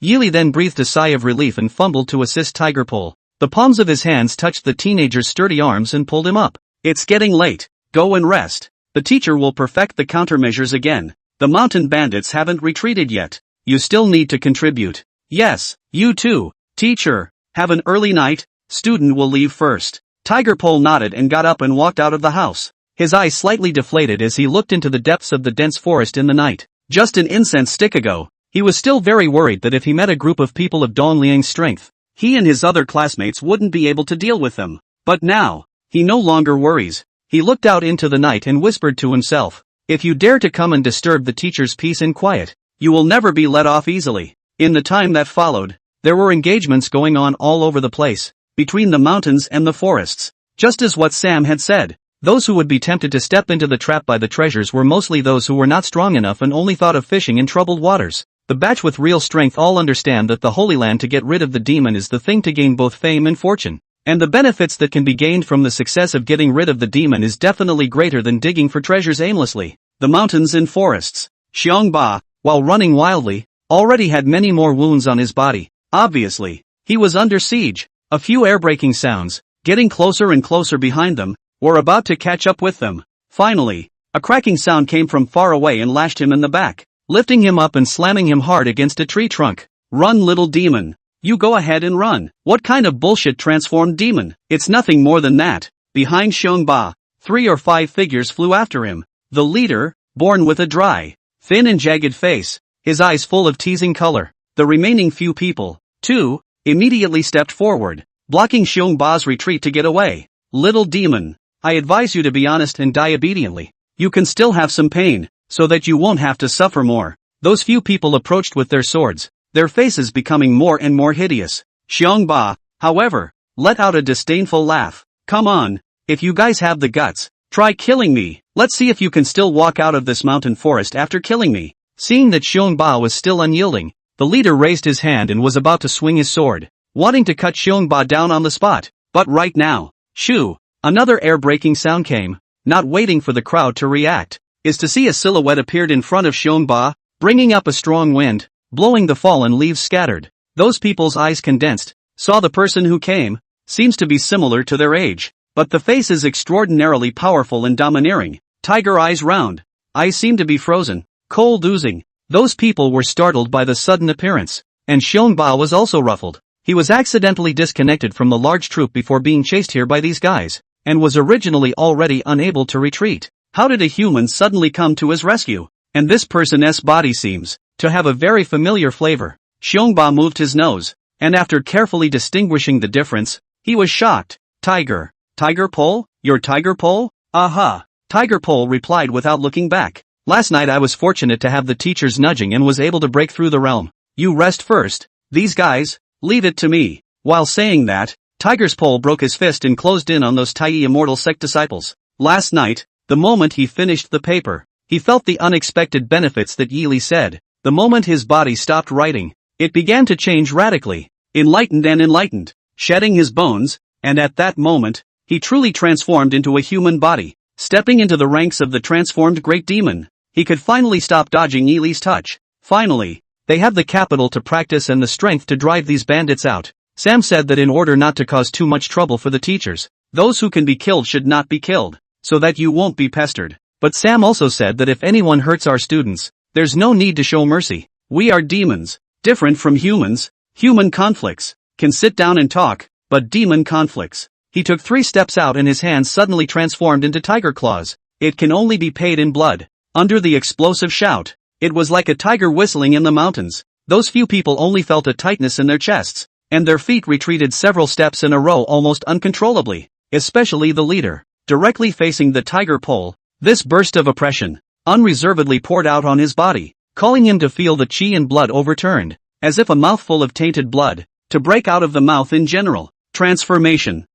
Yili then breathed a sigh of relief and fumbled to assist Tiger Pole. The palms of his hands touched the teenager's sturdy arms and pulled him up. It's getting late. Go and rest. The teacher will perfect the countermeasures again. The mountain bandits haven't retreated yet. you still need to contribute. Yes, you too. Teacher, have an early night, student will leave first. Tiger Pole nodded and got up and walked out of the house. His eyes slightly deflated as he looked into the depths of the dense forest in the night. Just an incense stick ago, he was still very worried that if he met a group of people of Dong Liang's strength, he and his other classmates wouldn't be able to deal with them. But now, he no longer worries. He looked out into the night and whispered to himself, if you dare to come and disturb the teacher's peace and quiet, you will never be let off easily. In the time that followed, there were engagements going on all over the place, between the mountains and the forests. Just as what Sam had said, those who would be tempted to step into the trap by the treasures were mostly those who were not strong enough and only thought of fishing in troubled waters. The batch with real strength all understand that the Holy Land to get rid of the demon is the thing to gain both fame and fortune. And the benefits that can be gained from the success of getting rid of the demon is definitely greater than digging for treasures aimlessly. The mountains and forests. Xiongba, while running wildly, already had many more wounds on his body. Obviously, he was under siege. A few air-breaking sounds, getting closer and closer behind them, were about to catch up with them. Finally, a cracking sound came from far away and lashed him in the back, lifting him up and slamming him hard against a tree trunk. Run, little demon. You go ahead and run. What kind of bullshit transformed demon? It's nothing more than that. Behind Xiongba, 3 or 5 figures flew after him. The leader, born with a dry, thin and jagged face, his eyes full of teasing color. The remaining few people, too, immediately stepped forward, blocking Xiongba's retreat to get away. Little demon, I advise you to be honest and die obediently. You can still have some pain, so that you won't have to suffer more. Those few people approached with their swords, their faces becoming more and more hideous. Xiongba, however, let out a disdainful laugh. Come on, if you guys have the guts, try killing me. Let's see if you can still walk out of this mountain forest after killing me. Seeing that Xiongba was still unyielding, the leader raised his hand and was about to swing his sword, wanting to cut Xiongba down on the spot. But right now, shoo, another air-breaking sound came. Not waiting for the crowd to react, is to see a silhouette appeared in front of Xiongba, bringing up a strong wind, blowing the fallen leaves scattered. Those people's eyes condensed, saw the person who came, seems to be similar to their age, but the face is extraordinarily powerful and domineering. Tiger eyes round, eyes seem to be frozen, cold oozing. Those people were startled by the sudden appearance, and Xiongba was also ruffled. He was accidentally disconnected from the large troop before being chased here by these guys, and was originally already unable to retreat. How did a human suddenly come to his rescue? And this person's body seems to have a very familiar flavor. Xiongba moved his nose, and after carefully distinguishing the difference, he was shocked. Tiger. Tiger Pole? You're Tiger Pole? Aha. Tiger Pole replied without looking back. Last night I was fortunate to have the teacher's nudging and was able to break through the realm. You rest first. These guys, leave it to me. While saying that, Tiger's Pole broke his fist and closed in on those Tai Immortal sect disciples. Last night, the moment he finished the paper, he felt the unexpected benefits that Yili said. The moment his body stopped writing, it began to change radically, enlightened, shedding his bones, and at that moment, he truly transformed into a human body. Stepping into the ranks of the transformed great demon, he could finally stop dodging Yili's touch. Finally, they have the capital to practice and the strength to drive these bandits out. Sam said that in order not to cause too much trouble for the teachers, those who can be killed should not be killed, so that you won't be pestered. But Sam also said that if anyone hurts our students, there's no need to show mercy. We are demons, different from humans. Human conflicts can sit down and talk, but demon conflicts. He took 3 steps out and his hands suddenly transformed into tiger claws. It can only be paid in blood. Under the explosive shout, it was like a tiger whistling in the mountains. Those few people only felt a tightness in their chests, and their feet retreated several steps in a row almost uncontrollably, especially the leader. Directly facing the tiger pole, this burst of oppression unreservedly poured out on his body, calling him to feel the chi and blood overturned, as if a mouthful of tainted blood, to break out of the mouth in general. Transformation,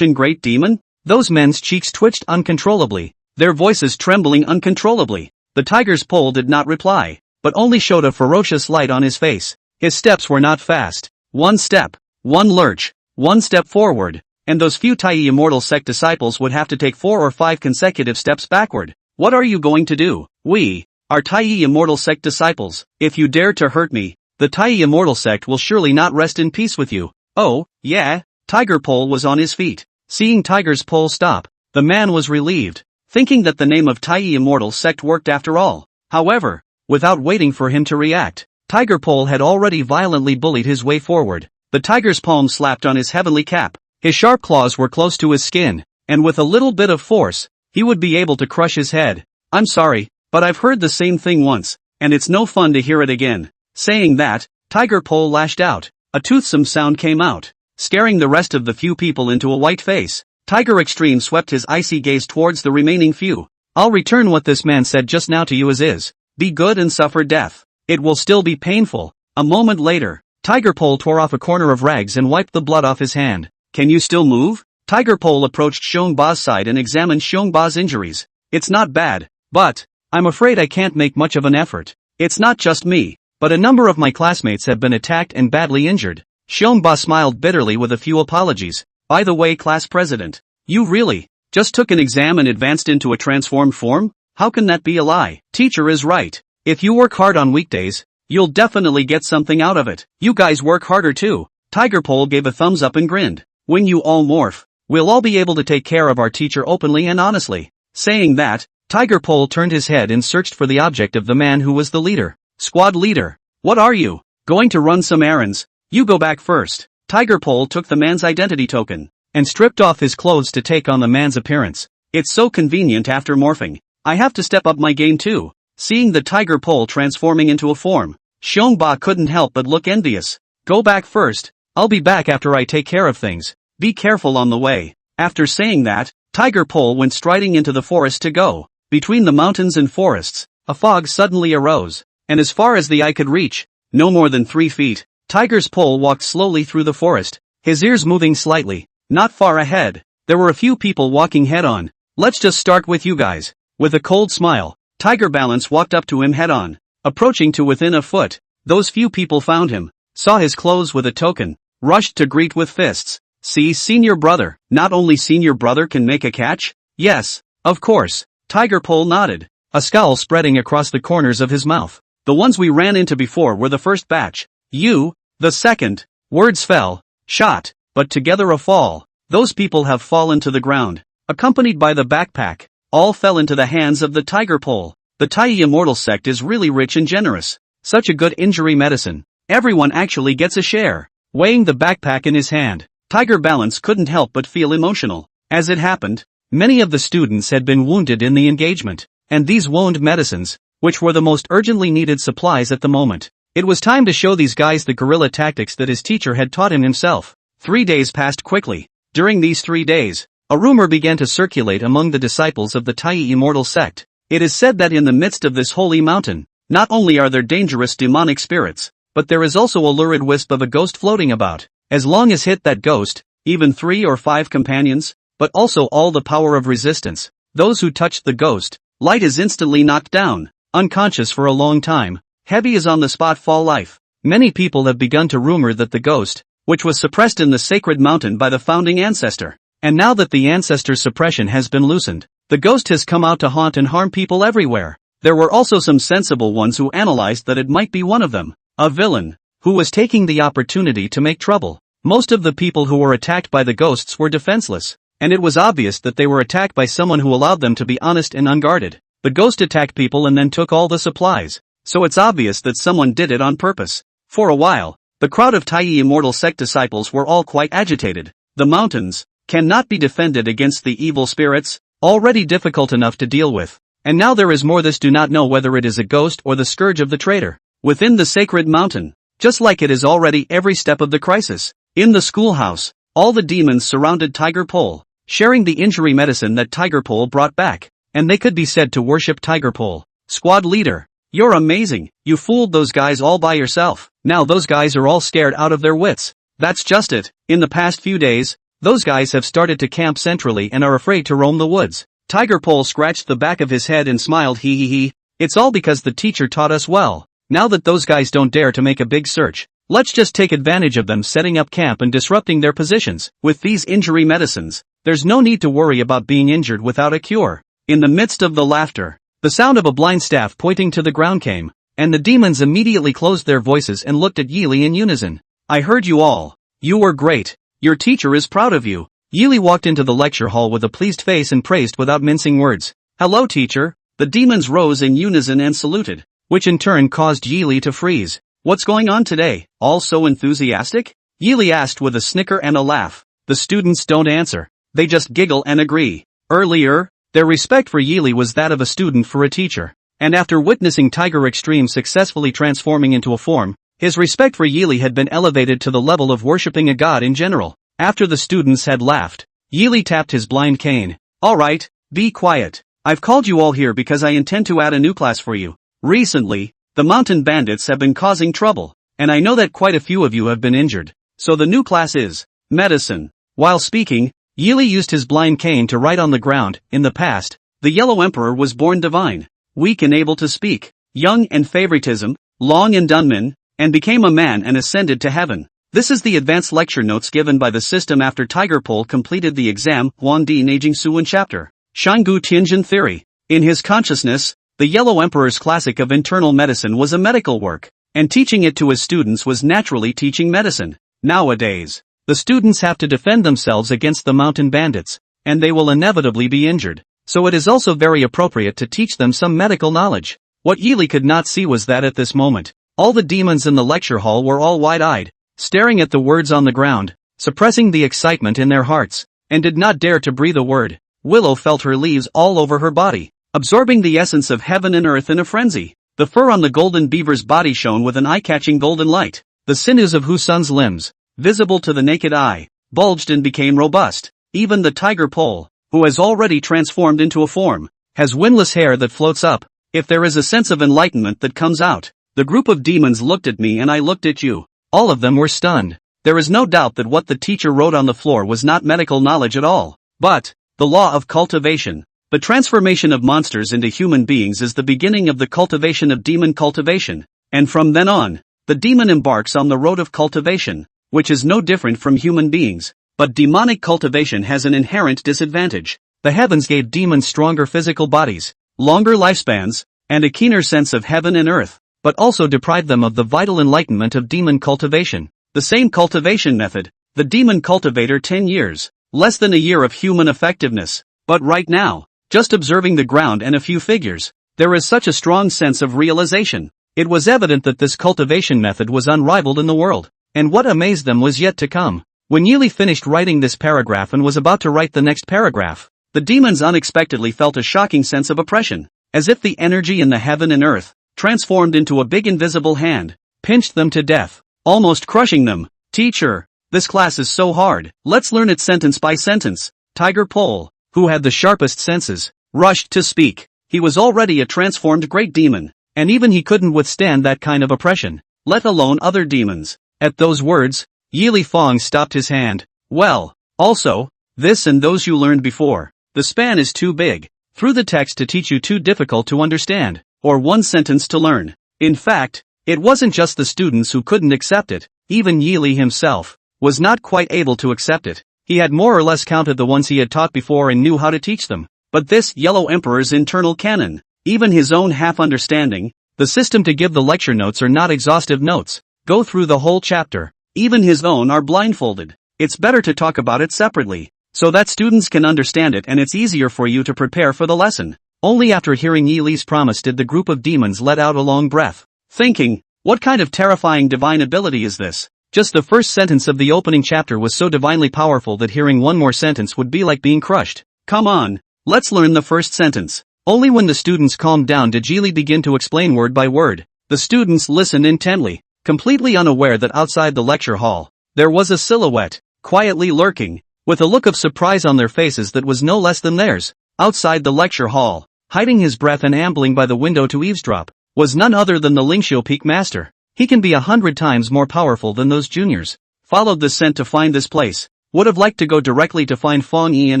great demon? Those men's cheeks twitched uncontrollably, their voices trembling uncontrollably. The tiger's pole did not reply, but only showed a ferocious light on his face. His steps were not fast. 1 step, 1 lurch, 1 step forward, and those few Tai Immortal sect disciples would have to take 4 or 5 consecutive steps backward. What are you going to do? We are Tai Immortal sect disciples. If you dare to hurt me, the Tai Immortal sect will surely not rest in peace with you. Oh, yeah? Tiger Pole was on his feet. Seeing Tiger's Pole stop, the man was relieved, thinking that the name of Tai Immortal sect worked after all. However, without waiting for him to react, Tiger Pole had already violently bullied his way forward. The tiger's palm slapped on his heavenly cap. His sharp claws were close to his skin, and with a little bit of force, he would be able to crush his head. I'm sorry, but I've heard the same thing once, and it's no fun to hear it again. Saying that, Tiger Pole lashed out. A toothsome sound came out, scaring the rest of the few people into a white face. Tiger Extreme swept his icy gaze towards the remaining few. I'll return what this man said just now to you as is. Be good and suffer death. It will still be painful. A moment later, Tiger Pole tore off a corner of rags and wiped the blood off his hand. Can you still move? Tiger Pole approached Xiongba's side and examined Xiongba's injuries. It's not bad, but I'm afraid I can't make much of an effort. It's not just me, but a number of my classmates have been attacked and badly injured. Xiongba smiled bitterly with a few apologies. By the way, class president, you really just took an exam and advanced into a transformed form? How can that be a lie? Teacher is right. If you work hard on weekdays, you'll definitely get something out of it. You guys work harder too. Tiger Pole gave a thumbs up and grinned. When you all morph, we'll all be able to take care of our teacher openly and honestly. Saying that, Tiger Pole turned his head and searched for the object of the man who was the leader. Squad leader, what are you? Going to run some errands? You go back first. Tiger Pole took the man's identity token and stripped off his clothes to take on the man's appearance. It's so convenient after morphing. I have to step up my game too. Seeing the Tiger Pole transforming into a form, Xiongba couldn't help but look envious. Go back first. I'll be back after I take care of things. Be careful on the way. After saying that, Tiger Pole went striding into the forest to go. Between the mountains and forests, a fog suddenly arose, and as far as the eye could reach, no more than 3 feet, Tiger's Pole walked slowly through the forest, his ears moving slightly. Not far ahead, there were a few people walking head-on. Let's just start with you guys. With a cold smile, Tiger Balance walked up to him head-on, approaching to within a foot. Those few people found him, saw his clothes with a token, rushed to greet with fists. See, senior brother. Not only senior brother can make a catch? Yes, of course. Tiger Pole nodded, a scowl spreading across the corners of his mouth. The ones we ran into before were the first batch. You, the second. Words fell, shot, but together a fall. Those people have fallen to the ground, accompanied by the backpack. All fell into the hands of the Tiger Pole. The Tai Immortal sect is really rich and generous. Such a good injury medicine. Everyone actually gets a share. Weighing the backpack in his hand, Tiger Balance couldn't help but feel emotional. As it happened, many of the students had been wounded in the engagement, and these wound medicines, which were the most urgently needed supplies at the moment. It was time to show these guys the guerrilla tactics that his teacher had taught him himself. 3 days passed quickly. During these 3 days, a rumor began to circulate among the disciples of the Tai Immortal sect. It is said that in the midst of this holy mountain, not only are there dangerous demonic spirits, but there is also a lurid wisp of a ghost floating about. As long as hit that ghost, even 3 or 5 companions, but also all the power of resistance. Those who touched the ghost, light is instantly knocked down, unconscious for a long time. Heavy is on the spot fall life. Many people have begun to rumor that the ghost, which was suppressed in the sacred mountain by the founding ancestor, and now that the ancestor's suppression has been loosened, the ghost has come out to haunt and harm people everywhere. There were also some sensible ones who analyzed that it might be one of them, a villain, who was taking the opportunity to make trouble. Most of the people who were attacked by the ghosts were defenseless, and it was obvious that they were attacked by someone who allowed them to be honest and unguarded. The ghost attacked people and then took all the supplies, so it's obvious that someone did it on purpose. For a while, the crowd of Tai Immortal sect disciples were all quite agitated. The mountains cannot be defended against the evil spirits, already difficult enough to deal with. And now there is more. This do not know whether it is a ghost or the scourge of the traitor. Within the sacred mountain, just like it is already every step of the crisis. In the schoolhouse, all the demons surrounded Tiger Pole, sharing the injury medicine that Tiger Pole brought back, and they could be said to worship Tiger Pole. Squad leader, you're amazing. You fooled those guys all by yourself. Now those guys are all scared out of their wits. That's just it. In the past few days, those guys have started to camp centrally and are afraid to roam the woods. Tiger Pole scratched the back of his head and smiled. He. It's all because the teacher taught us well. Now that those guys don't dare to make a big search, let's just take advantage of them setting up camp and disrupting their positions. With these injury medicines, there's no need to worry about being injured without a cure. In the midst of the laughter, the sound of a blind staff pointing to the ground came, and the demons immediately closed their voices and looked at Yili in unison. I heard you all. You were great. Your teacher is proud of you. Yili walked into the lecture hall with a pleased face and praised without mincing words. Hello, teacher. The demons rose in unison and saluted, which in turn caused Yili to freeze. What's going on today? All so enthusiastic? Yili asked with a snicker and a laugh. The students don't answer. They just giggle and agree. Earlier, their respect for Yili was that of a student for a teacher. And after witnessing Tiger Extreme successfully transforming into a form, his respect for Yili had been elevated to the level of worshipping a god in general. After the students had laughed, Yili tapped his blind cane. Alright, be quiet. I've called you all here because I intend to add a new class for you. Recently, the mountain bandits have been causing trouble, and I know that quite a few of you have been injured. So the new class is medicine. While speaking, Yili used his blind cane to write on the ground. In the past, the Yellow Emperor was born divine, weak and able to speak, young and favoritism, long and dunman, and became a man and ascended to heaven. This is the advanced lecture notes given by the system after Tiger Pole completed the exam. Huandi Neijing Suan chapter. Shanggu Tianjin theory. In his consciousness, the Yellow Emperor's classic of internal medicine was a medical work, and teaching it to his students was naturally teaching medicine. Nowadays, the students have to defend themselves against the mountain bandits, and they will inevitably be injured, so it is also very appropriate to teach them some medical knowledge. What Yili could not see was that at this moment, all the demons in the lecture hall were all wide-eyed, staring at the words on the ground, suppressing the excitement in their hearts, and did not dare to breathe a word. Willow felt her leaves all over her body, absorbing the essence of heaven and earth in a frenzy. The fur on the golden beaver's body shone with an eye-catching golden light. The sinews of Husun's limbs, visible to the naked eye, bulged and became robust. Even the tiger pole, who has already transformed into a form, has windless hair that floats up. If there is a sense of enlightenment that comes out. The group of demons looked at me and I looked at you. All of them were stunned. There is no doubt that what the teacher wrote on the floor was not medical knowledge at all, but the law of cultivation. The transformation of monsters into human beings is the beginning of the cultivation of demon cultivation, and from then on, the demon embarks on the road of cultivation, which is no different from human beings. But demonic cultivation has an inherent disadvantage. The heavens gave demons stronger physical bodies, longer lifespans, and a keener sense of heaven and earth, but also deprived them of the vital enlightenment of demon cultivation. The same cultivation method, the demon cultivator 10 years, less than a year of human effectiveness. But right now, just observing the ground and a few figures, there is such a strong sense of realization. It was evident that this cultivation method was unrivaled in the world, and what amazed them was yet to come. When Yili finished writing this paragraph and was about to write the next paragraph, the demons unexpectedly felt a shocking sense of oppression, as if the energy in the heaven and earth, transformed into a big invisible hand, pinched them to death, almost crushing them. Teacher, this class is so hard, let's learn it sentence by sentence. Tiger Pole, who had the sharpest senses, rushed to speak. He was already a transformed great demon, and even he couldn't withstand that kind of oppression, let alone other demons. At those words, Yili Fong stopped his hand. Well, also, this and those you learned before. The span is too big, through the text to teach you too difficult to understand, or one sentence to learn. In fact, it wasn't just the students who couldn't accept it, even Yili himself was not quite able to accept it. He had more or less counted the ones he had taught before and knew how to teach them. But this Yellow Emperor's internal canon, even his own half-understanding, the system to give the lecture notes are not exhaustive notes, go through the whole chapter, even his own are blindfolded. It's better to talk about it separately, so that students can understand it and it's easier for you to prepare for the lesson. Only after hearing Yili's promise did the group of demons let out a long breath, thinking, what kind of terrifying divine ability is this? Just the first sentence of the opening chapter was so divinely powerful that hearing one more sentence would be like being crushed. Come on, let's learn the first sentence. Only when the students calmed down did Yili begin to explain word by word. The students listened intently, completely unaware that outside the lecture hall, there was a silhouette, quietly lurking, with a look of surprise on their faces that was no less than theirs. Outside the lecture hall, hiding his breath and ambling by the window to eavesdrop, was none other than the Lingxiu Peak Master. He can be 100 times more powerful than those juniors. Followed the scent to find this place, would have liked to go directly to find Fong Yi and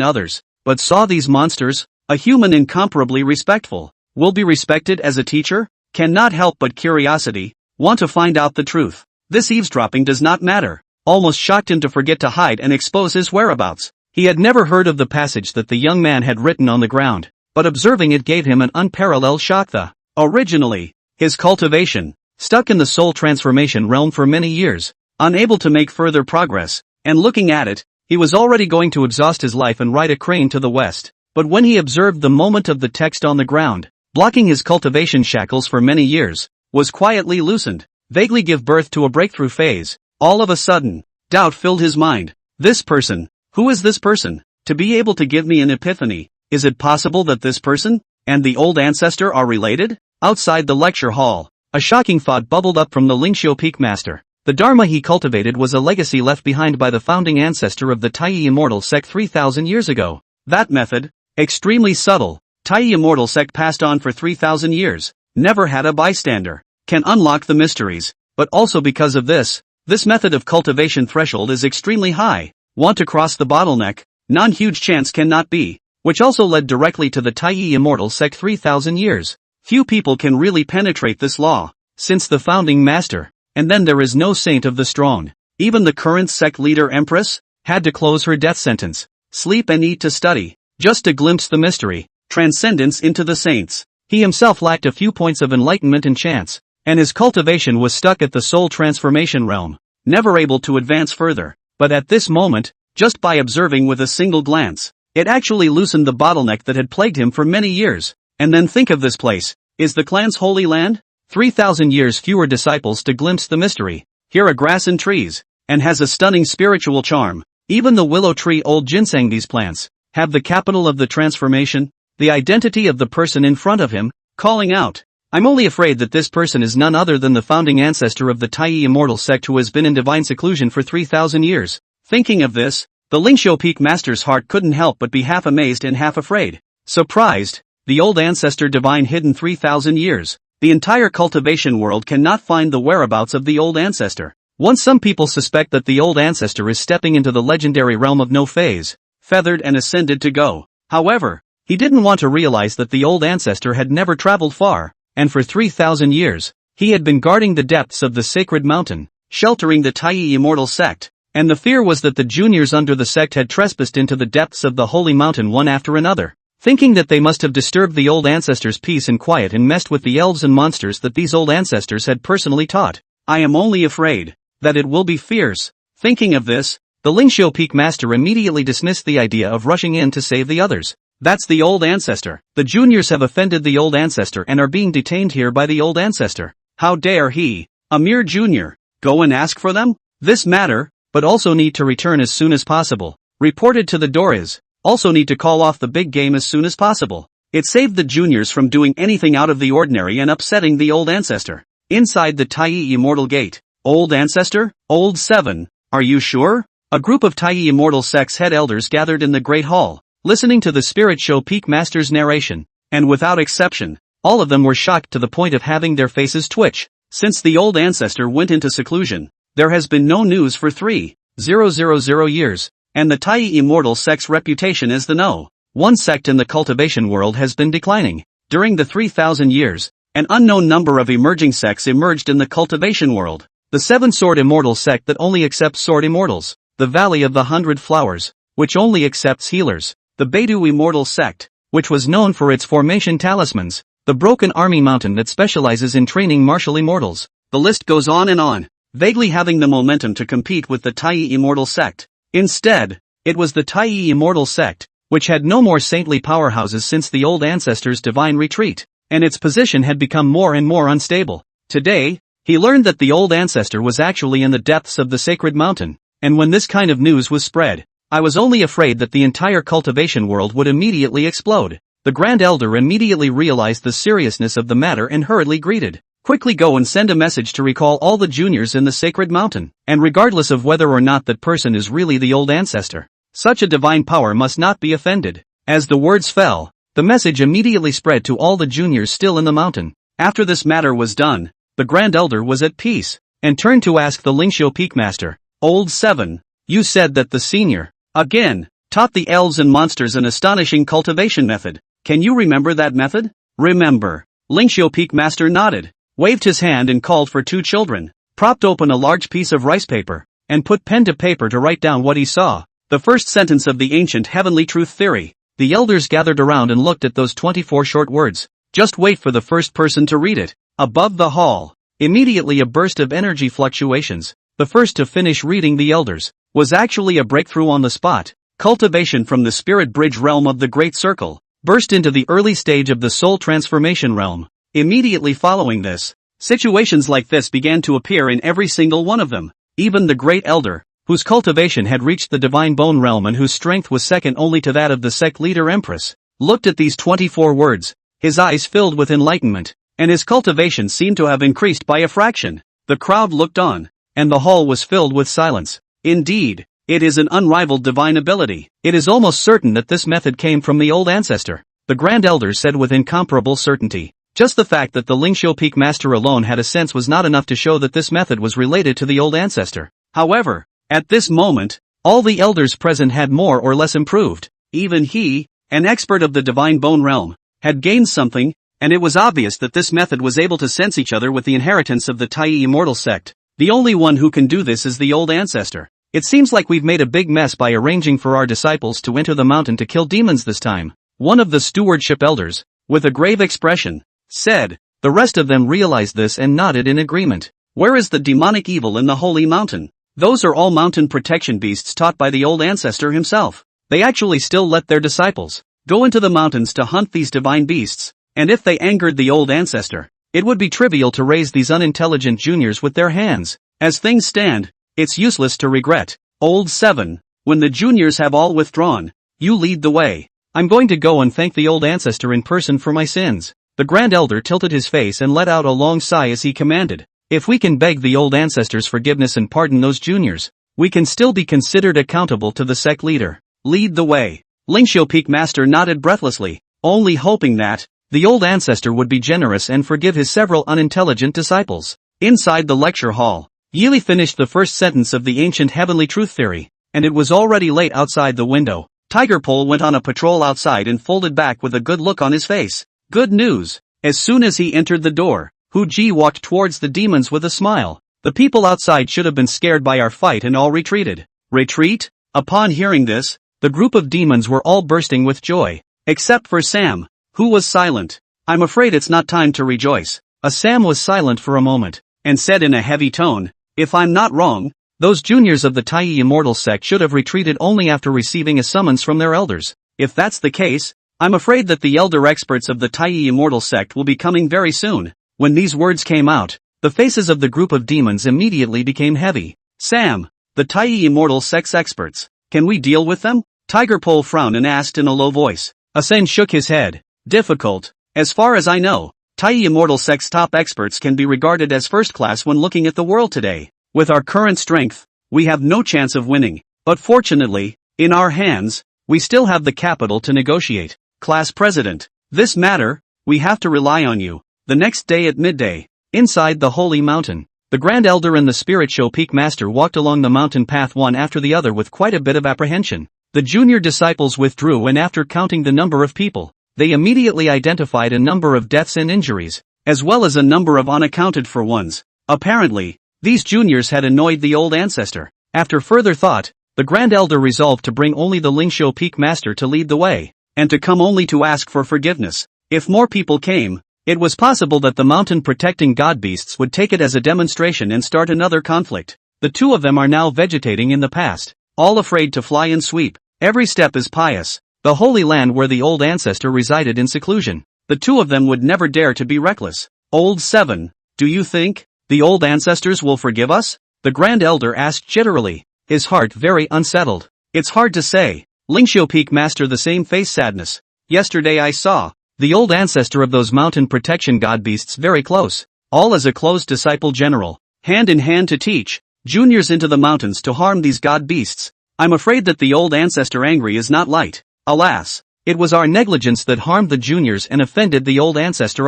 others, but saw these monsters. A human incomparably respectful, will be respected as a teacher, cannot help but curiosity, want to find out the truth. This eavesdropping does not matter, almost shocked him to forget to hide and expose his whereabouts. He had never heard of the passage that the young man had written on the ground, but observing it gave him an unparalleled shock. Originally, his cultivation, stuck in the soul transformation realm for many years, unable to make further progress, and looking at it, he was already going to exhaust his life and ride a crane to the west. But when he observed the moment of the text on the ground, blocking his cultivation shackles for many years, was quietly loosened. vaguely give birth to a breakthrough phase. All of a sudden, doubt filled his mind. This person? Who is this person? To be able to give me an epiphany, is it possible that this person and the old ancestor are related? Outside the lecture hall, a shocking thought bubbled up from the Lingxiu Peak Master. The Dharma he cultivated was a legacy left behind by the founding ancestor of the Taiyi Immortal Sect 3,000 years ago. That method, extremely subtle, Taiyi Immortal Sect passed on for 3,000 years, never had a bystander, can unlock the mysteries, but also because of this method of cultivation threshold is extremely high. Want to cross the bottleneck? Non-huge chance cannot be, which also led directly to the Taiyi Immortal Sect 3,000 years. Few people can really penetrate this law, since the founding master, and then there is no saint of the strong. Even the current sect leader Empress, had to close her death sentence, sleep and eat to study, just to glimpse the mystery, transcendence into the saints. He himself lacked a few points of enlightenment and chance, and his cultivation was stuck at the soul transformation realm, never able to advance further. But at this moment, just by observing with a single glance, it actually loosened the bottleneck that had plagued him for many years. And then think of this place, is the clan's holy land? 3,000 years fewer disciples to glimpse the mystery. Here are grass and trees, and has a stunning spiritual charm. Even the willow tree old ginseng, these plants have the capital of the transformation, the identity of the person in front of him, calling out. I'm only afraid that this person is none other than the founding ancestor of the Taiyi Immortal Sect who has been in divine seclusion for 3,000 years. Thinking of this, the Lingxiu Peak Master's heart couldn't help but be half amazed and half afraid. Surprised, the old ancestor divine hidden 3,000 years. The entire cultivation world cannot find the whereabouts of the old ancestor. Once some people suspect that the old ancestor is stepping into the legendary realm of no phase, feathered and ascended to go. However, he didn't want to realize that the old ancestor had never traveled far, and for 3,000 years, he had been guarding the depths of the sacred mountain, sheltering the Taiyi Immortal Sect, and the fear was that the juniors under the sect had trespassed into the depths of the holy mountain one after another, thinking that they must have disturbed the old ancestor's peace and quiet and messed with the elves and monsters that these old ancestors had personally taught. I am only afraid that it will be fierce. Thinking of this, the Lingxiu Peak Master immediately dismissed the idea of rushing in to save the others. That's the old ancestor. The juniors have offended the old ancestor and are being detained here by the old ancestor. How dare he, a mere junior, go and ask for them? This matter, but also need to return as soon as possible. Reported to the Doras. Also need to call off the big game as soon as possible. It saved the juniors from doing anything out of the ordinary and upsetting the old ancestor. Inside the Taiyi Immortal Gate. Old ancestor? Old 7. Are you sure? A group of Taiyi Immortal Sect's head elders gathered in the Great Hall, listening to the Spirit Show Peak Master's narration, and without exception, all of them were shocked to the point of having their faces twitch. Since the old ancestor went into seclusion, there has been no news for 3,000 years, and the Taiyi Immortal Sect's reputation as the No.1 sect in the cultivation world has been declining. During the 3,000 years, an unknown number of emerging sects emerged in the cultivation world. The 7-Sword Immortal Sect that only accepts sword immortals, the Valley of the 100 Flowers, which only accepts healers, the Beidou Immortal Sect, which was known for its formation talismans, the Broken Army Mountain that specializes in training martial immortals. The list goes on and on, vaguely having the momentum to compete with the Taiyi Immortal Sect. Instead, it was the Taiyi Immortal Sect, which had no more saintly powerhouses since the old ancestor's divine retreat, and its position had become more and more unstable. Today, he learned that the old ancestor was actually in the depths of the sacred mountain, and when this kind of news was spread, I was only afraid that the entire cultivation world would immediately explode. The Grand Elder immediately realized the seriousness of the matter and hurriedly greeted. Quickly go and send a message to recall all the juniors in the sacred mountain, and regardless of whether or not that person is really the old ancestor, such a divine power must not be offended. As the words fell, the message immediately spread to all the juniors still in the mountain. After this matter was done, the Grand Elder was at peace, and turned to ask the Lingxiu Peak Master, Old 7, you said that the senior, again, taught the elves and monsters an astonishing cultivation method. Can you remember that method? Remember. Lingxiu Peak Master nodded, waved his hand and called for 2 children, propped open a large piece of rice paper, and put pen to paper to write down what he saw. The first sentence of the ancient heavenly truth theory. The elders gathered around and looked at those 24 short words. Just wait for the first person to read it. Above the hall, immediately a burst of energy fluctuations. The first to finish reading the elders was actually a breakthrough on the spot. Cultivation from the spirit bridge realm of the Great Circle burst into the early stage of the soul transformation realm. Immediately following this, Situations like this began to appear in every single one of them. Even the Great Elder, whose cultivation had reached the divine bone realm and whose strength was second only to that of the sect leader Empress, looked at these 24 words, his eyes filled with enlightenment, and his cultivation seemed to have increased by a fraction. The crowd looked on, and the hall was filled with silence. Indeed, it is an unrivaled divine ability. It is almost certain that this method came from the old ancestor, the Grand Elder said with incomparable certainty. Just the fact that the Lingxiu Peak Master alone had a sense was not enough to show that this method was related to the old ancestor. However, at this moment, all the elders present had more or less improved. Even he, an expert of the divine bone realm, had gained something, and it was obvious that this method was able to sense each other with the inheritance of the Tai Immortal sect. The only one who can do this is the old ancestor. It seems like we've made a big mess by arranging for our disciples to enter the mountain to kill demons this time. One of the stewardship elders, with a grave expression, said. The rest of them realized this and nodded in agreement. Where is the demonic evil in the holy mountain? Those are all mountain protection beasts taught by the old ancestor himself. They actually still let their disciples go into the mountains to hunt these divine beasts, and if they angered the old ancestor, it would be trivial to raise these unintelligent juniors with their hands. As things stand, it's useless to regret. Old 7, when the juniors have all withdrawn, you lead the way. I'm going to go and thank the old ancestor in person for my sins. The Grand Elder tilted his face and let out a long sigh as he commanded. If we can beg the old ancestor's forgiveness and pardon those juniors, we can still be considered accountable to the sect leader. Lead the way. Lingxiu Peak Master nodded breathlessly, only hoping that the old ancestor would be generous and forgive his several unintelligent disciples. Inside the lecture hall, Yili finished the first sentence of the ancient heavenly truth theory, and it was already late outside the window. Tiger Pole went on a patrol outside and folded back with a good look on his face. Good news. As soon as he entered the door, Hu Ji walked towards the demons with a smile. The people outside should have been scared by our fight and all retreated. Retreat? Upon hearing this, the group of demons were all bursting with joy, except for Sam, who was silent. I'm afraid it's not time to rejoice. Sam was silent for a moment, and said in a heavy tone, if I'm not wrong, those juniors of the Tai Immortal sect should have retreated only after receiving a summons from their elders. If that's the case, I'm afraid that the elder experts of the Tai Immortal sect will be coming very soon. When these words came out, the faces of the group of demons immediately became heavy. Sam, the Tai Immortal sect's experts, can we deal with them? Tiger Pole frowned and asked in a low voice. Asen shook his head. Difficult. As far as I know, Tai Immortal sect's top experts can be regarded as first class when looking at the world today. With our current strength, we have no chance of winning. But fortunately, in our hands, we still have the capital to negotiate. Class President, this matter, we have to rely on you. The next day at midday, inside the Holy Mountain, the Grand Elder and the Spiritual Peak Master walked along the mountain path one after the other with quite a bit of apprehension. The junior disciples withdrew and after counting the number of people, they immediately identified a number of deaths and injuries, as well as a number of unaccounted for ones. Apparently, these juniors had annoyed the old ancestor. After further thought, the Grand Elder resolved to bring only the Lingxiu Peak Master to lead the way, and to come only to ask for forgiveness. If more people came, it was possible that the mountain protecting god beasts would take it as a demonstration and start another conflict. The two of them are now vegetating in the past, all afraid to fly and sweep. Every step is pious. The holy land where the old ancestor resided in seclusion. The two of them would never dare to be reckless. Old 7, do you think the old ancestors will forgive us? The Grand Elder asked jitterily, his heart very unsettled. It's hard to say. Lingxiu Peak Master the same face sadness. Yesterday I saw the old ancestor of those mountain protection god beasts very close, all as a close disciple general, hand in hand to teach juniors into the mountains to harm these god beasts. I'm afraid that the old ancestor angry is not light. Alas, it was our negligence that harmed the juniors and offended the old ancestor.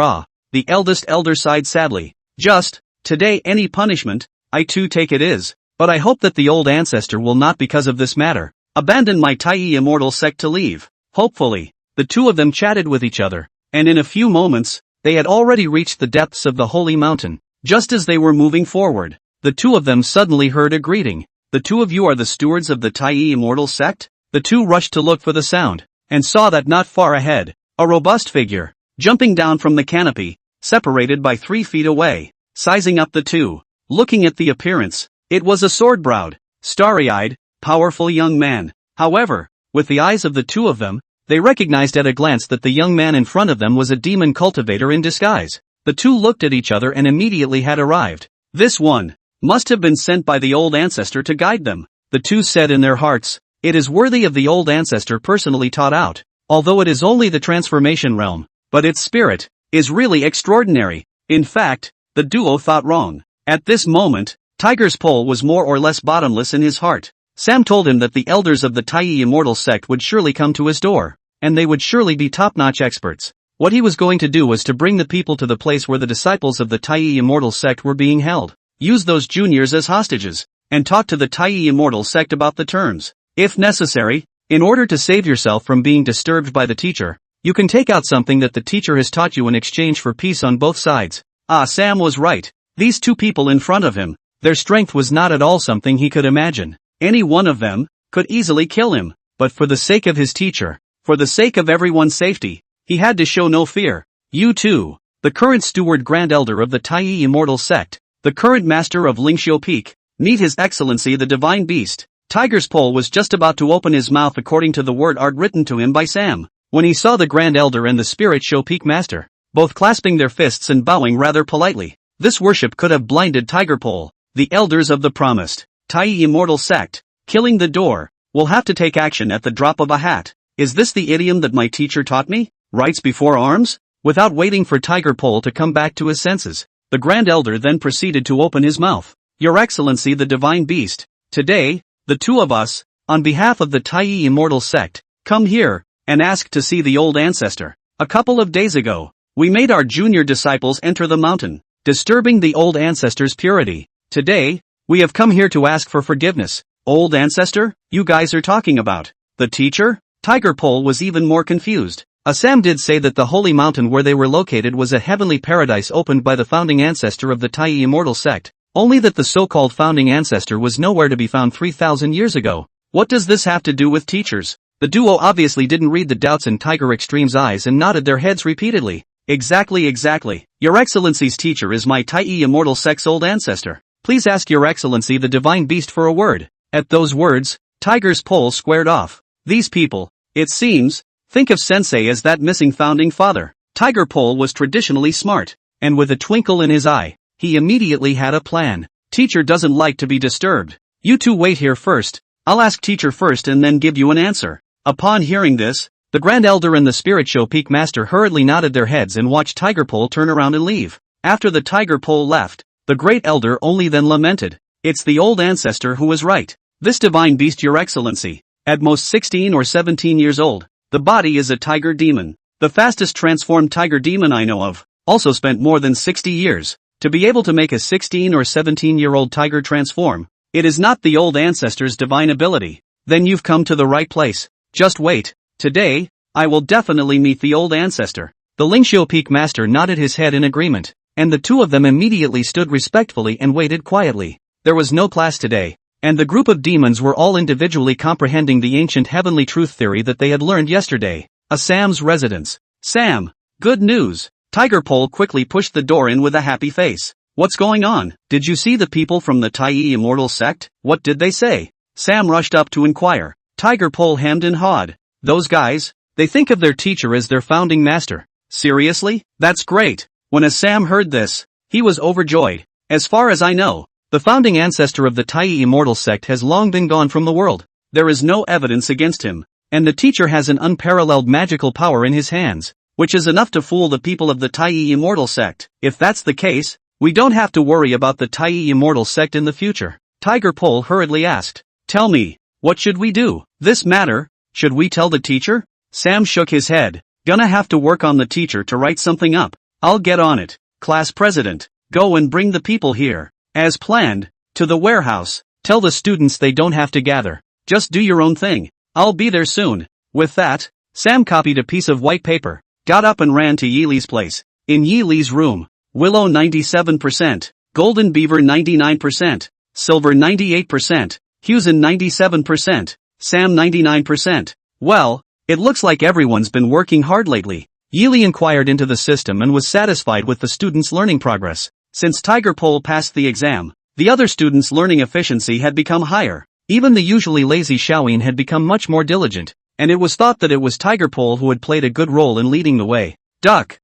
The eldest elder sighed sadly. Just, today any punishment, I too take it is, but I hope that the old ancestor will not because of this matter abandon my Tai Immortal sect to leave. Hopefully. The two of them chatted with each other, and in a few moments, they had already reached the depths of the holy mountain. Just as they were moving forward, the two of them suddenly heard a greeting. The two of you are the stewards of the Tai Immortal sect? The two rushed to look for the sound, and saw that not far ahead, a robust figure, jumping down from the canopy, separated by 3 feet away. Sizing up the two, looking at the appearance, it was a sword-browed, starry-eyed, powerful young man. However, with the eyes of the two of them, they recognized at a glance that the young man in front of them was a demon cultivator in disguise. The The two looked at each other and immediately had arrived. This one must have been sent by the old ancestor to guide them. The two said in their hearts, it is worthy of the old ancestor personally taught out. Although it is only the transformation realm, but its spirit is really extraordinary. In fact, the duo thought wrong. At this moment, Tiger's pole was more or less bottomless in his heart. Sam told him that the elders of the Tai Immortal sect would surely come to his door, and they would surely be top-notch experts. What he was going to do was to bring the people to the place where the disciples of the Tai Immortal sect were being held, use those juniors as hostages, and talk to the Tai Immortal sect about the terms. If necessary, in order to save yourself from being disturbed by the teacher, you can take out something that the teacher has taught you in exchange for peace on both sides. Sam was right. These two people in front of him, their strength was not at all something he could imagine. Any one of them could easily kill him, but for the sake of his teacher, for the sake of everyone's safety, he had to show no fear. You too, the current steward grand elder of the Tai Immortal sect, the current master of Lingxiu Peak, meet His Excellency the Divine Beast. Tiger's pole was just about to open his mouth according to the word art written to him by Sam, when he saw the Grand Elder and the Spirit Show Peak Master, both clasping their fists and bowing rather politely. This worship could have blinded Tiger Pole. The elders of the promised Tai Immortal sect, killing the door, will have to take action at the drop of a hat. Is this the idiom that my teacher taught me? Rights before arms? Without waiting for Tiger Pole to come back to his senses, the Grand Elder then proceeded to open his mouth. Your Excellency the Divine Beast, today, the two of us, on behalf of the Tai Immortal sect, come here, and ask to see the old ancestor. A couple of days ago, we made our junior disciples enter the mountain, disturbing the old ancestor's purity. Today, we have come here to ask for forgiveness. Old ancestor, you guys are talking about the teacher? Tiger Pole was even more confused. Sam did say that the holy mountain where they were located was a heavenly paradise opened by the founding ancestor of the Tai Immortal sect, only that the so-called founding ancestor was nowhere to be found 3,000 years ago. What does this have to do with teachers? The duo obviously didn't read the doubts in Tiger Extreme's eyes and nodded their heads repeatedly. Exactly. Your Excellency's teacher is my Tai Immortal sect's old ancestor. Please ask Your Excellency the Divine Beast for a word. At those words, Tiger's pole squared off. These people, it seems, think of Sensei as that missing founding father. Tiger Pole was traditionally smart, and with a twinkle in his eye, he immediately had a plan. Teacher doesn't like to be disturbed. You two wait here first. I'll ask teacher first and then give you an answer. Upon hearing this, the Grand Elder and the Spirit Show Peak Master hurriedly nodded their heads and watched Tiger Pole turn around and leave. After the Tiger Pole left, the Great Elder only then lamented. It's the old ancestor who was right. This divine beast, Your Excellency, at most 16 or 17 years old, the body is a tiger demon. The fastest transformed tiger demon I know of, also spent more than 60 years, to be able to make a 16 or 17-year-old tiger transform. It is not the old ancestor's divine ability. Then you've come to the right place. Just wait. Today, I will definitely meet the old ancestor. The Lingxiu Peak Master nodded his head in agreement, and the two of them immediately stood respectfully and waited quietly. There was no class today, and the group of demons were all individually comprehending the ancient heavenly truth theory that they had learned yesterday. Sam's residence. Sam, good news. Tiger Pole quickly pushed the door in with a happy face. What's going on? Did you see the people from the Tai Immortal sect? What did they say? Sam rushed up to inquire. Tiger Pole hemmed and hawed. Those guys, they think of their teacher as their founding master. Seriously? That's great. When Sam heard this, he was overjoyed. As far as I know, the founding ancestor of the Tai Immortal sect has long been gone from the world. There is no evidence against him, and the teacher has an unparalleled magical power in his hands, which is enough to fool the people of the Tai Immortal sect. If that's the case, we don't have to worry about the Tai Immortal sect in the future. Tiger Pole hurriedly asked. Tell me, what should we do? This matter, should we tell the teacher? Sam shook his head. Gonna have to work on the teacher to write something up. I'll get on it. Class president, go and bring the people here. As planned, to the warehouse. Tell the students they don't have to gather. Just do your own thing. I'll be there soon. With that, Sam copied a piece of white paper, got up and ran to Yi Li's place. In Yi Li's room, Willow 97%, Golden Beaver 99%, Silver 98%, Hughson 97%, Sam 99%. Well, it looks like everyone's been working hard lately. Yi Li inquired into the system and was satisfied with the students' learning progress. Since Tiger Pole passed the exam, the other students' learning efficiency had become higher. Even the usually lazy Xiaoyin had become much more diligent, and it was thought that it was Tiger Pole who had played a good role in leading the way. Duck,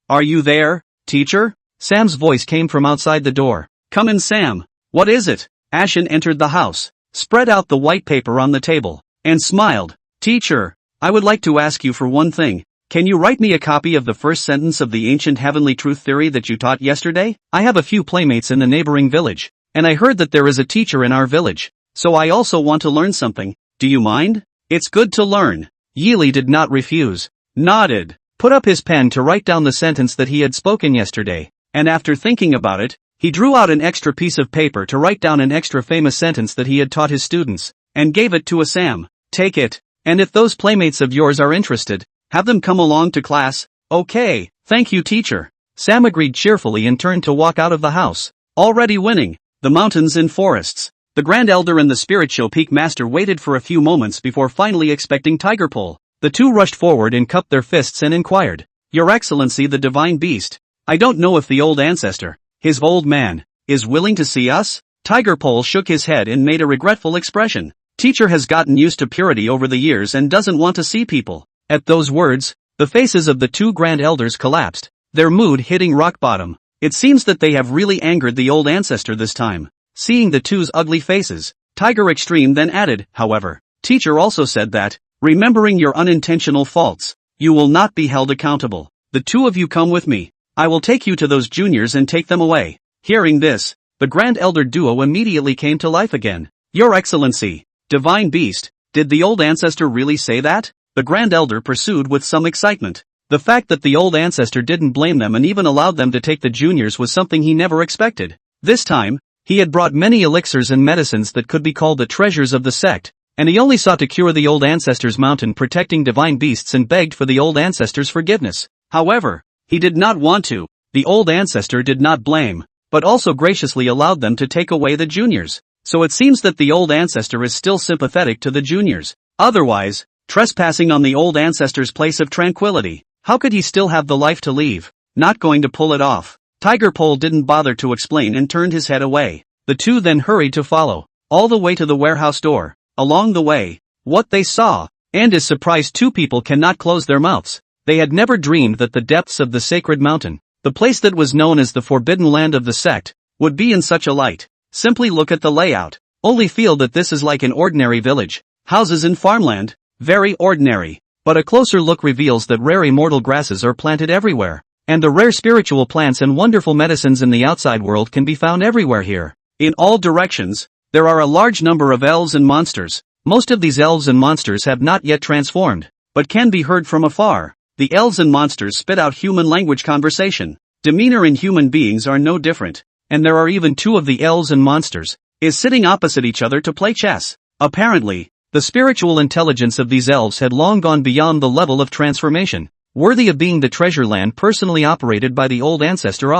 are you there? Teacher? Sam's voice came from outside the door. Come in, Sam. What is it? Ashen entered the house, spread out the white paper on the table, and smiled. Teacher, I would like to ask you for one thing. Can you write me a copy of the first sentence of the ancient heavenly truth theory that you taught yesterday? I have a few playmates in the neighboring village, and I heard that there is a teacher in our village, so I also want to learn something. Do you mind? It's good to learn. Yili did not refuse. Nodded, put up his pen to write down the sentence that he had spoken yesterday, and after thinking about it, he drew out an extra piece of paper to write down an extra famous sentence that he had taught his students, and gave it to a Sam. Take it, and if those playmates of yours are interested, have them come along to class. Okay, thank you, teacher. Sam agreed cheerfully and turned to walk out of the house. Already winning. The mountains and forests. The Grand Elder and the Spiritual Peak Master waited for a few moments before finally expecting Tiger Pole. The two rushed forward and cupped their fists and inquired, Your Excellency the Divine Beast, I don't know if the old ancestor, his old man, is willing to see us? Tiger Pole shook his head and made a regretful expression. Teacher has gotten used to purity over the years and doesn't want to see people. At those words, the faces of the two Grand Elders collapsed, their mood hitting rock bottom. It seems that they have really angered the old ancestor this time. Seeing the two's ugly faces, Tiger Extreme then added, however, Teacher also said that, remembering your unintentional faults, you will not be held accountable. The two of you come with me. I will take you to those juniors and take them away. Hearing this, the Grand Elder duo immediately came to life again. Your Excellency, Divine Beast, did the old ancestor really say that? The Grand Elder pursued with some excitement. The fact that the old ancestor didn't blame them and even allowed them to take the juniors was something he never expected. This time, he had brought many elixirs and medicines that could be called the treasures of the sect, and he only sought to cure the old ancestor's mountain protecting divine beasts and begged for the old ancestor's forgiveness. However, he did not want to. The old ancestor did not blame, but also graciously allowed them to take away the juniors. So it seems that the old ancestor is still sympathetic to the juniors. Otherwise, trespassing on the old ancestor's place of tranquility, how could he still have the life to leave? Not going to pull it off. Tiger Pole didn't bother to explain and turned his head away. The two then hurried to follow, all the way to the warehouse door. Along the way, what they saw, and is surprised two people cannot close their mouths. They had never dreamed that the depths of the sacred mountain, the place that was known as the forbidden land of the sect, would be in such a light. Simply look at the layout. Only feel that this is like an ordinary village. Houses and farmland, very ordinary. But a closer look reveals that rare immortal grasses are planted everywhere, and the rare spiritual plants and wonderful medicines in the outside world can be found everywhere here. In all directions, there are a large number of elves and monsters. Most of these elves and monsters have not yet transformed, but can be heard from afar. The elves and monsters spit out human language conversation. Demeanor in human beings are no different, and there are even two of the elves and monsters, is sitting opposite each other to play chess. Apparently, the spiritual intelligence of these elves had long gone beyond the level of transformation, worthy of being the treasure land personally operated by the old ancestor.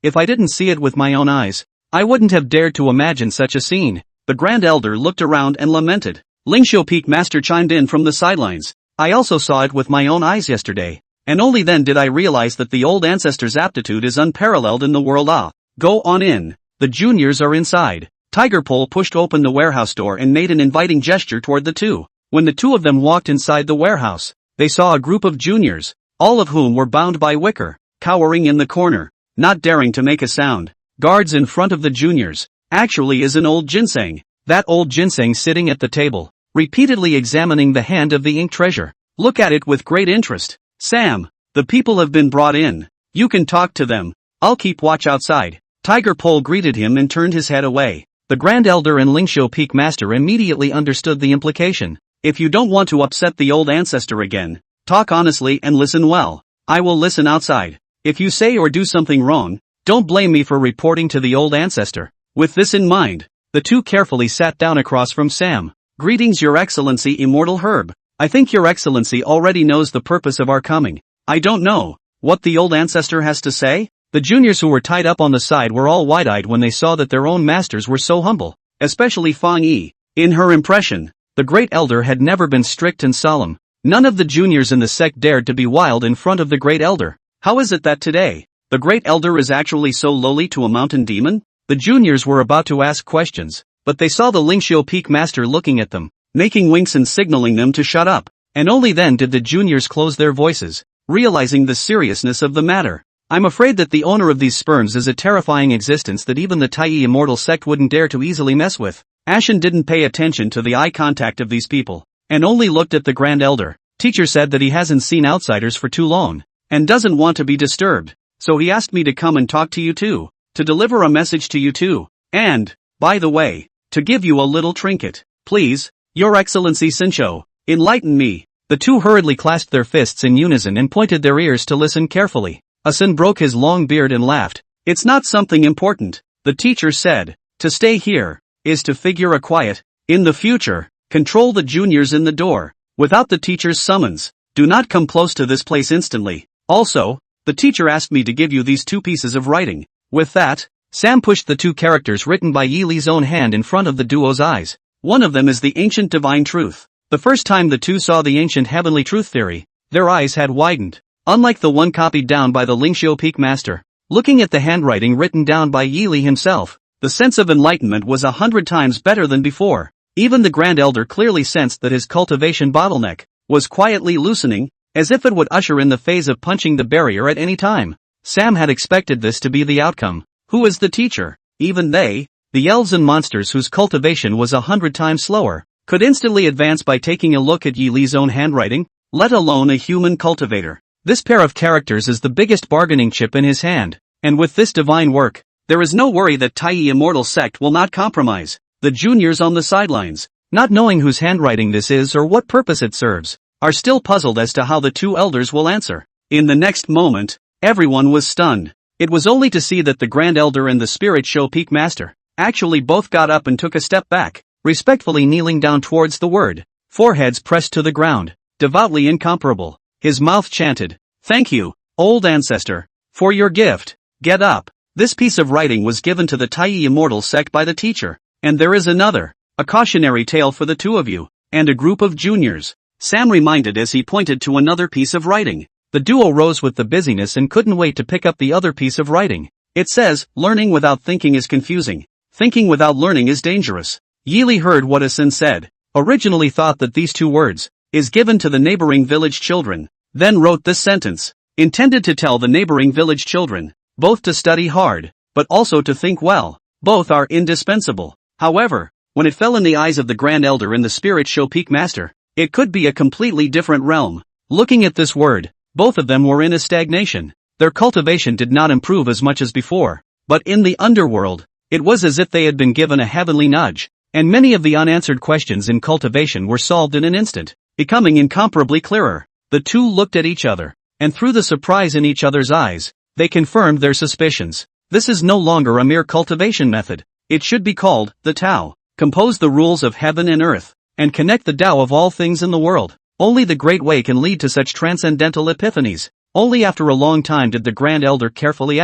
If I didn't see it with my own eyes, I wouldn't have dared to imagine such a scene. The Grand Elder looked around and lamented. Lingxiu Peak Master chimed in from the sidelines. I also saw it with my own eyes yesterday, and only then did I realize that the old ancestor's aptitude is unparalleled in the world. Go on in. The juniors are inside. Tiger Pole pushed open the warehouse door and made an inviting gesture toward the two. When the two of them walked inside the warehouse, they saw a group of juniors, all of whom were bound by wicker, cowering in the corner, not daring to make a sound. Guards in front of the juniors, actually is an old ginseng. That old ginseng sitting at the table, repeatedly examining the hand of the ink treasure. Look at it with great interest. Sam, the people have been brought in. You can talk to them. I'll keep watch outside. Tiger Pole greeted him and turned his head away. The Grand Elder and Lingxiu Peak Master immediately understood the implication. If you don't want to upset the old ancestor again, talk honestly and listen well. I will listen outside. If you say or do something wrong, don't blame me for reporting to the old ancestor. With this in mind, the two carefully sat down across from Sam. Greetings, Your Excellency Immortal Herb. I think Your Excellency already knows the purpose of our coming. I don't know what the old ancestor has to say. The juniors who were tied up on the side were all wide-eyed when they saw that their own masters were so humble, especially Fang Yi. In her impression, the Great Elder had never been strict and solemn. None of the juniors in the sect dared to be wild in front of the Great Elder. How is it that today, the Great Elder is actually so lowly to a mountain demon? The juniors were about to ask questions, but they saw the Lingxiu Peak Master looking at them, making winks and signaling them to shut up, and only then did the juniors close their voices, realizing the seriousness of the matter. I'm afraid that the owner of these sperms is a terrifying existence that even the Taiyi immortal sect wouldn't dare to easily mess with. Ashen didn't pay attention to the eye contact of these people, and only looked at the Grand Elder. Teacher said that he hasn't seen outsiders for too long, and doesn't want to be disturbed, so he asked me to come and talk to you too, to deliver a message to you too, and, by the way, to give you a little trinket. Please, Your Excellency Sincho, enlighten me. The two hurriedly clasped their fists in unison and pointed their ears to listen carefully. Asin broke his long beard and laughed. It's not something important, the teacher said. To stay here is to figure a quiet. In the future, control the juniors in the door. Without the teacher's summons, do not come close to this place instantly. Also, the teacher asked me to give you these two pieces of writing. With that, Sam pushed the two characters written by Yi Li's own hand in front of the duo's eyes. One of them is the ancient divine truth. The first time the two saw the ancient heavenly truth theory, their eyes had widened. Unlike the one copied down by the Lingxiu Peak Master, looking at the handwriting written down by Yi Li himself, the sense of enlightenment was 100 times better than before. Even the Grand Elder clearly sensed that his cultivation bottleneck was quietly loosening, as if it would usher in the phase of punching the barrier at any time. Sam had expected this to be the outcome. Who is the teacher? Even they, the elves and monsters whose cultivation was 100 times slower, could instantly advance by taking a look at Yi Li's own handwriting, let alone a human cultivator. This pair of characters is the biggest bargaining chip in his hand, and with this divine work, there is no worry that Taiyi Immortal Sect will not compromise. The juniors on the sidelines, not knowing whose handwriting this is or what purpose it serves, are still puzzled as to how the two elders will answer. In the next moment, everyone was stunned. It was only to see that the Grand Elder and the Spirit Show Peak Master actually both got up and took a step back, respectfully kneeling down towards the word, foreheads pressed to the ground, devoutly incomparable. His mouth chanted, "Thank you, old ancestor, for your gift. Get up." This piece of writing was given to the Taiyi Immortal Sect by the teacher, and there is another, a cautionary tale for the two of you, and a group of juniors. Sam reminded as he pointed to another piece of writing. The duo rose with the busyness and couldn't wait to pick up the other piece of writing. It says, learning without thinking is confusing. Thinking without learning is dangerous. Yi Li heard what Asin said, originally thought that these two words, is given to the neighboring village children, then wrote this sentence, intended to tell the neighboring village children, both to study hard, but also to think well. Both are indispensable. However, when it fell in the eyes of the Grand Elder and the Spirit Show Peak Master, it could be a completely different realm. Looking at this word, both of them were in a stagnation. Their cultivation did not improve as much as before, but in the underworld, it was as if they had been given a heavenly nudge, and many of the unanswered questions in cultivation were solved in an instant, becoming incomparably clearer. The two looked at each other, and through the surprise in each other's eyes, they confirmed their suspicions. This is no longer a mere cultivation method. It should be called the Tao. Compose the rules of heaven and earth, and connect the Tao of all things in the world. Only the Great Way can lead to such transcendental epiphanies. Only after a long time did the Grand Elder carefully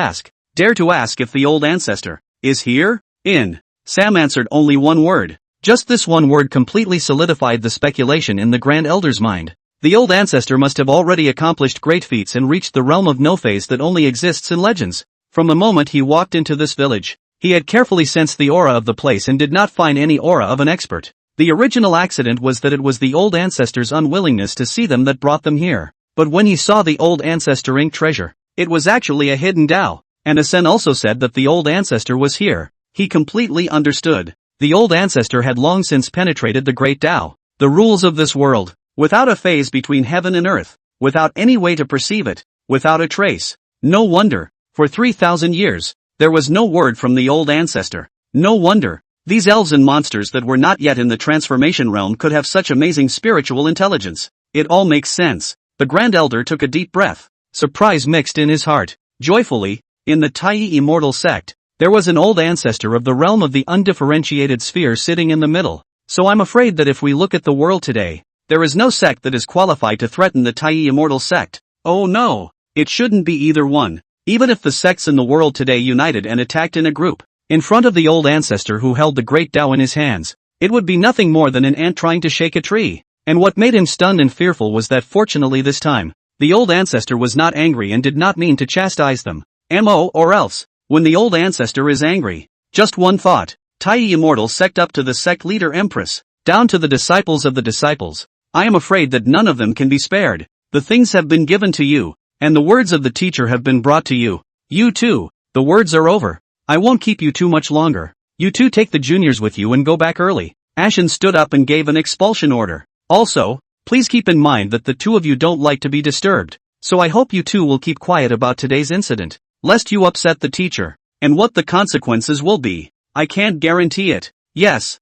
dare to ask if the old ancestor is here. Sam answered only one word. Just this one word completely solidified the speculation in the Grand Elder's mind. The old ancestor must have already accomplished great feats and reached the realm of no-phase that only exists in legends. From the moment he walked into this village, he had carefully sensed the aura of the place and did not find any aura of an expert. The original accident was that it was the old ancestor's unwillingness to see them that brought them here. But when he saw the old ancestor ink treasure, it was actually a hidden Tao. And Asen also said that the old ancestor was here. He completely understood. The old ancestor had long since penetrated the great Tao, the rules of this world, without a phase between heaven and earth, without any way to perceive it, without a trace. No wonder, for 3,000 years, there was no word from the old ancestor. No wonder, these elves and monsters that were not yet in the transformation realm could have such amazing spiritual intelligence. It all makes sense. The Grand Elder took a deep breath. Surprise mixed in his heart. Joyfully, in the Taiyi Immortal Sect, there was an old ancestor of the realm of the undifferentiated sphere sitting in the middle. So I'm afraid that if we look at the world today, there is no sect that is qualified to threaten the Taiyi Immortal Sect. Oh no, it shouldn't be either one. Even if the sects in the world today united and attacked in a group, in front of the old ancestor who held the great Tao in his hands, it would be nothing more than an ant trying to shake a tree. And what made him stunned and fearful was that fortunately this time, the old ancestor was not angry and did not mean to chastise them. Or else, when the old ancestor is angry, just one thought, Taiyi Immortal Sect up to the sect leader Empress, down to the disciples of the disciples. I am afraid that none of them can be spared. The things have been given to you, and the words of the teacher have been brought to you. You two, the words are over. I won't keep you too much longer. You two take the juniors with you and go back early. Ashen stood up and gave an expulsion order. Also, please keep in mind that the two of you don't like to be disturbed, so I hope you two will keep quiet about today's incident, lest you upset the teacher. And what the consequences will be, I can't guarantee it. Yes,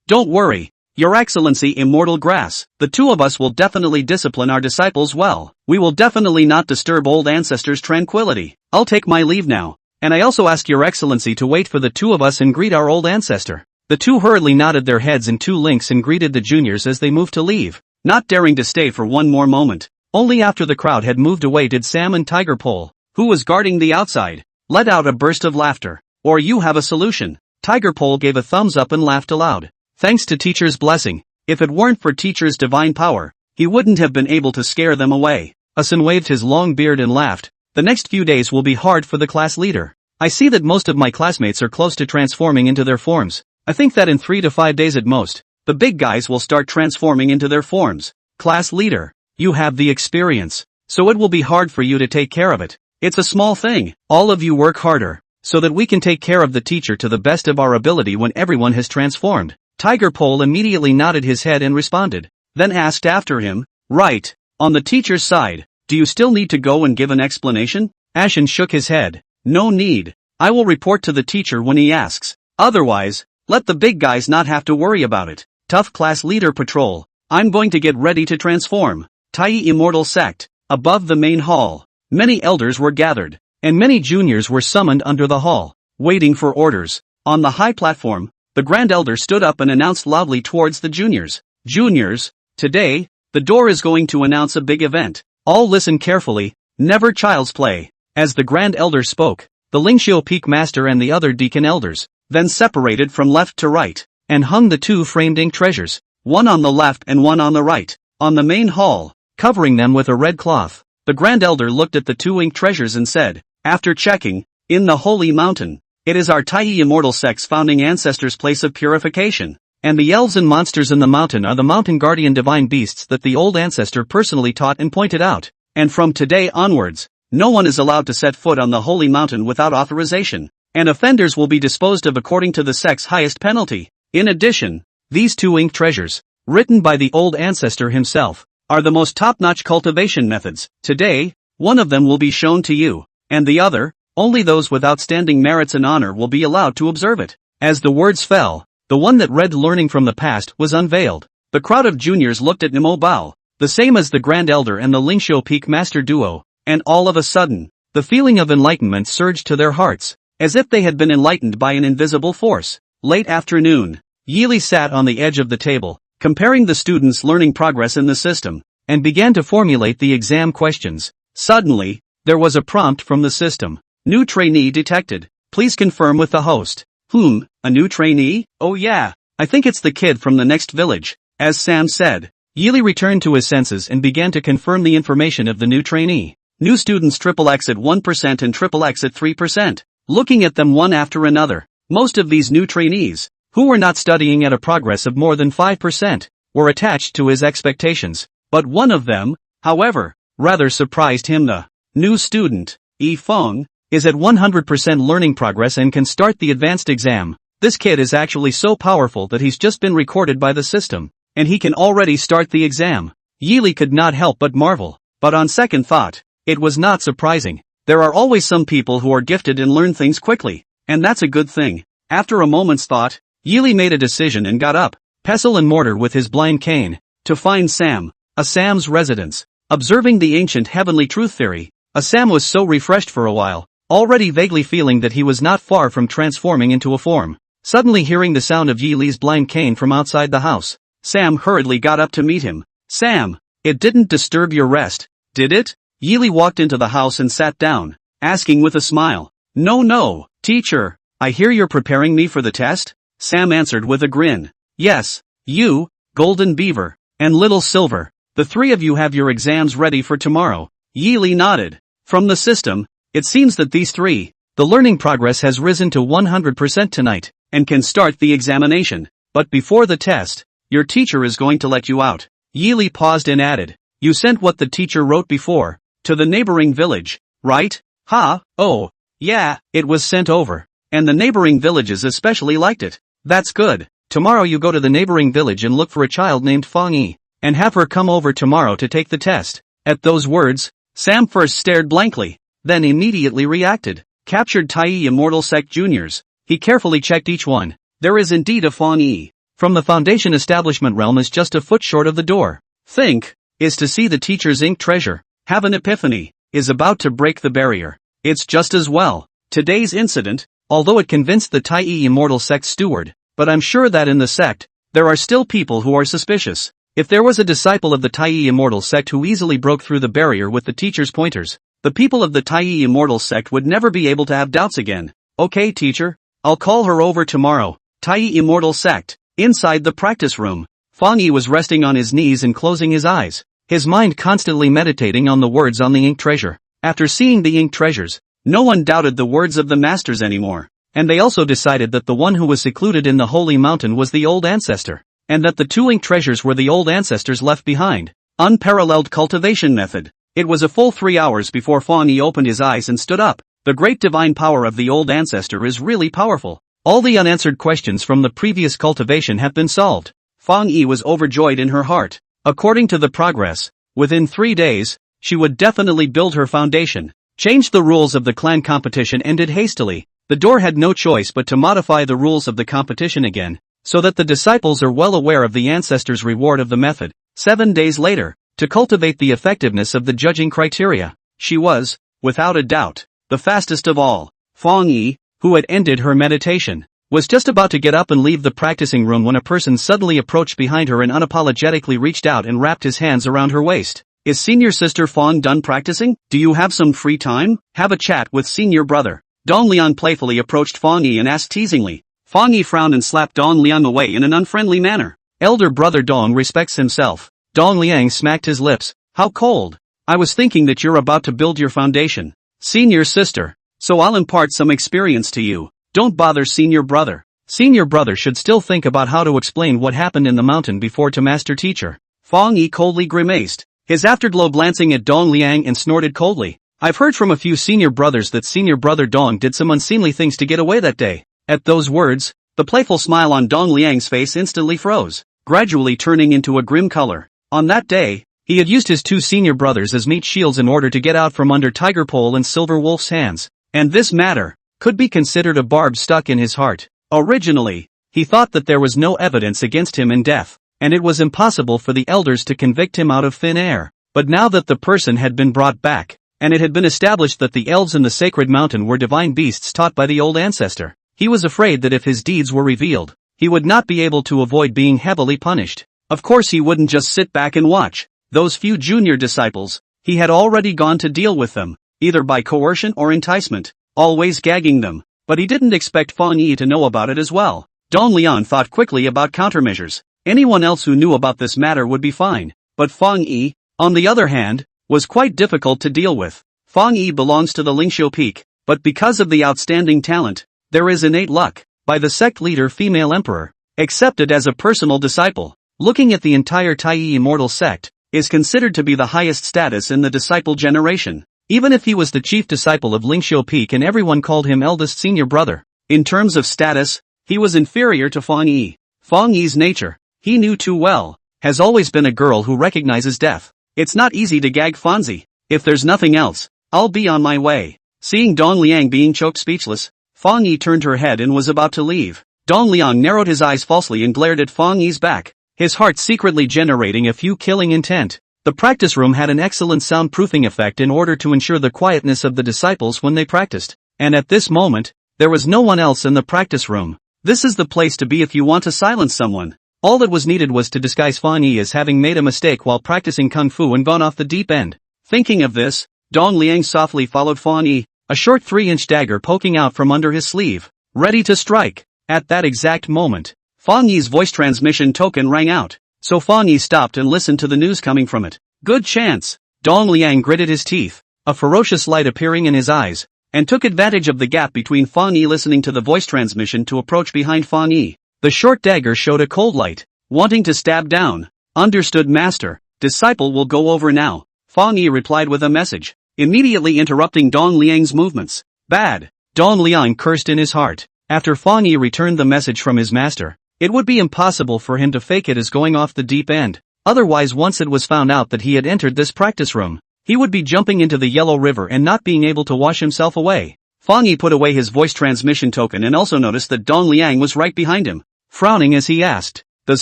don't worry. Your Excellency Immortal Grass, the two of us will definitely discipline our disciples well. We will definitely not disturb old ancestors' tranquility. I'll take my leave now, and I also ask Your Excellency to wait for the two of us and greet our old ancestor. The two hurriedly nodded their heads in two links and greeted the juniors as they moved to leave, not daring to stay for one more moment. Only after the crowd had moved away did Sam and Tiger Pole, who was guarding the outside, let out a burst of laughter. Or you have a solution. Tiger Pole gave a thumbs up and laughed aloud. Thanks to teacher's blessing, if it weren't for teacher's divine power, he wouldn't have been able to scare them away. Asen waved his long beard and laughed. The next few days will be hard for the class leader. I see that most of my classmates are close to transforming into their forms. I think that in 3 to 5 days at most, the big guys will start transforming into their forms. Class leader, you have the experience, so it will be hard for you to take care of it. It's a small thing. All of you work harder, so that we can take care of the teacher to the best of our ability when everyone has transformed. Tiger Pole immediately nodded his head and responded, then asked after him, right, on the teacher's side, do you still need to go and give an explanation? Ashen shook his head. No need. I will report to the teacher when he asks. Otherwise, let the big guys not have to worry about it. Tough class leader patrol. I'm going to get ready to transform. Tai Immortal Sect. Above the main hall, many elders were gathered, and many juniors were summoned under the hall, waiting for orders. On the high platform, the Grand Elder stood up and announced loudly towards the juniors. Juniors, today, the door is going to announce a big event. All listen carefully, never child's play. As the Grand Elder spoke, the Lingxiu Peak Master and the other Deacon Elders, then separated from left to right, and hung the two framed ink treasures, one on the left and one on the right, on the main hall, covering them with a red cloth. The Grand Elder looked at the two ink treasures and said, after checking, in the Holy Mountain, it is our Tai Immortal Sect's founding ancestors' place of purification, and the elves and monsters in the mountain are the mountain guardian divine beasts that the old ancestor personally taught and pointed out, and from today onwards, no one is allowed to set foot on the Holy Mountain without authorization, and offenders will be disposed of according to the sect's highest penalty. In addition, these two ink treasures, written by the old ancestor himself, are the most top-notch cultivation methods. Today, one of them will be shown to you, and the other, only those with outstanding merits and honor will be allowed to observe it. As the words fell, the one that read learning from the past was unveiled. The crowd of juniors looked at Nemo Bao, the same as the Grand Elder and the Lingxiu Peak Master duo, and all of a sudden, the feeling of enlightenment surged to their hearts, as if they had been enlightened by an invisible force. Late afternoon, Yili sat on the edge of the table, comparing the students' learning progress in the system, and began to formulate the exam questions. Suddenly, there was a prompt from the system. New trainee detected. Please confirm with the host. A new trainee? Oh yeah, I think it's the kid from the next village. As Sam said, Yili returned to his senses and began to confirm the information of the new trainee. New students XXX at 1% and XXX at 3%. Looking at them one after another, most of these new trainees, who were not studying at a progress of more than 5%, were attached to his expectations. But one of them, however, rather surprised him. The new student, Yi Feng, is at 100% learning progress and can start the advanced exam. This kid is actually so powerful that he's just been recorded by the system, and he can already start the exam. Yili could not help but marvel, but on second thought, it was not surprising. There are always some people who are gifted and learn things quickly, and that's a good thing. After a moment's thought, Yili made a decision and got up, pestle and mortar with his blind cane, to find Sam, Sam's residence. Observing the ancient heavenly truth theory, Sam was so refreshed for a while, already vaguely feeling that he was not far from transforming into a form. Suddenly hearing the sound of Yi Li's blind cane from outside the house, Sam hurriedly got up to meet him. Sam, it didn't disturb your rest, did it? Yi Li walked into the house and sat down, asking with a smile. No, teacher, I hear you're preparing me for the test? Sam answered with a grin. Yes, you, Golden Beaver, and Little Silver, the three of you have your exams ready for tomorrow. Yi Li nodded. From the system, it seems that these three, the learning progress has risen to 100% tonight, and can start the examination. But before the test, your teacher is going to let you out. Yi Li paused and added, you sent what the teacher wrote before. To the neighboring village, right? Oh, yeah, it was sent over. And the neighboring villages especially liked it. That's good. Tomorrow you go to the neighboring village and look for a child named Fang Yi, and have her come over tomorrow to take the test. At those words, Sam first stared blankly, then immediately reacted. Captured Taiyi Immortal Sect Juniors. He carefully checked each one. There is indeed a Fang Yi. From the Foundation establishment realm is just a foot short of the door. Think, is to see the teacher's ink treasure. Have an epiphany, is about to break the barrier. It's just as well. Today's incident, although it convinced the Taiyi Immortal Sect steward, but I'm sure that in the sect, there are still people who are suspicious. If there was a disciple of the Taiyi Immortal Sect who easily broke through the barrier with the teacher's pointers, the people of the Taiyi Immortal Sect would never be able to have doubts again. Okay, teacher, I'll call her over tomorrow. Taiyi Immortal Sect. Inside the practice room, Fang Yi was resting on his knees and closing his eyes, his mind constantly meditating on the words on the ink treasure. After seeing the ink treasures, no one doubted the words of the masters anymore, and they also decided that the one who was secluded in the holy mountain was the old ancestor, and that the two ink treasures were the old ancestors left behind. Unparalleled cultivation method. It was a full 3 hours before Fang Yi opened his eyes and stood up. The great divine power of the old ancestor is really powerful. All the unanswered questions from the previous cultivation have been solved. Fang Yi was overjoyed in her heart. According to the progress, within 3 days, she would definitely build her foundation. Change the rules of the clan competition ended hastily. The door had no choice but to modify the rules of the competition again, so that the disciples are well aware of the ancestors' reward of the method. 7 days later, to cultivate the effectiveness of the judging criteria, she was, without a doubt, the fastest of all. Fang Yi, who had ended her meditation, was just about to get up and leave the practicing room when a person suddenly approached behind her and unapologetically reached out and wrapped his hands around her waist. Is senior sister Fang done practicing? Do you have some free time? Have a chat with senior brother. Dong Liang playfully approached Fang Yi and asked teasingly. Fang Yi frowned and slapped Dong Liang away in an unfriendly manner. Elder brother Dong respects himself. Dong Liang smacked his lips. How cold. I was thinking that you're about to build your foundation. Senior sister. So I'll impart some experience to you. Don't bother senior brother. Senior brother should still think about how to explain what happened in the mountain before to master teacher. Fang Yi coldly grimaced, his afterglow glancing at Dong Liang, and snorted coldly. I've heard from a few senior brothers that senior brother Dong did some unseemly things to get away that day. At those words, the playful smile on Dong Liang's face instantly froze, gradually turning into a grim color. On that day, he had used his two senior brothers as meat shields in order to get out from under Tiger Pole and Silver Wolf's hands. And this matter could be considered a barb stuck in his heart. Originally, he thought that there was no evidence against him in death, and it was impossible for the elders to convict him out of thin air. But now that the person had been brought back, and it had been established that the elves in the sacred mountain were divine beasts taught by the old ancestor, he was afraid that if his deeds were revealed, he would not be able to avoid being heavily punished. Of course he wouldn't just sit back and watch. Those few junior disciples, he had already gone to deal with them, either by coercion or enticement, always gagging them. But he didn't expect Fang Yi to know about it as well. Dong Liang thought quickly about countermeasures. Anyone else who knew about this matter would be fine. But Fang Yi, on the other hand, was quite difficult to deal with. Fang Yi belongs to the Lingxiu Peak, but because of the outstanding talent, there is innate luck, by the sect leader female emperor, accepted as a personal disciple. Looking at the entire Taiyi Immortal Sect, is considered to be the highest status in the disciple generation. Even if he was the chief disciple of Lingxiu Peak and everyone called him eldest senior brother, in terms of status, he was inferior to Fang Yi. Fang Yi's nature, he knew too well, has always been a girl who recognizes death. It's not easy to gag Fanzi. If there's nothing else, I'll be on my way. Seeing Dong Liang being choked speechless, Fang Yi turned her head and was about to leave. Dong Liang narrowed his eyes falsely and glared at Fang Yi's back, his heart secretly generating a few killing intent. The practice room had an excellent soundproofing effect in order to ensure the quietness of the disciples when they practiced, and at this moment, there was no one else in the practice room. This is the place to be if you want to silence someone. All that was needed was to disguise Fang Yi as having made a mistake while practicing kung fu and gone off the deep end. Thinking of this, Dong Liang softly followed Fang Yi, a short 3-inch dagger poking out from under his sleeve, ready to strike. At that exact moment, Fang Yi's voice transmission token rang out, so Fang Yi stopped and listened to the news coming from it. Good chance. Dong Liang gritted his teeth, a ferocious light appearing in his eyes, and took advantage of the gap between Fang Yi listening to the voice transmission to approach behind Fang Yi. The short dagger showed a cold light, wanting to stab down. Understood, master. Disciple will go over now. Fang Yi replied with a message, immediately interrupting Dong Liang's movements. Bad. Dong Liang cursed in his heart. After Fang Yi returned the message from his master, it would be impossible for him to fake it as going off the deep end. Otherwise, once it was found out that he had entered this practice room, he would be jumping into the Yellow River and not being able to wash himself away. Fang Yi put away his voice transmission token and also noticed that Dong Liang was right behind him, frowning as he asked, "Does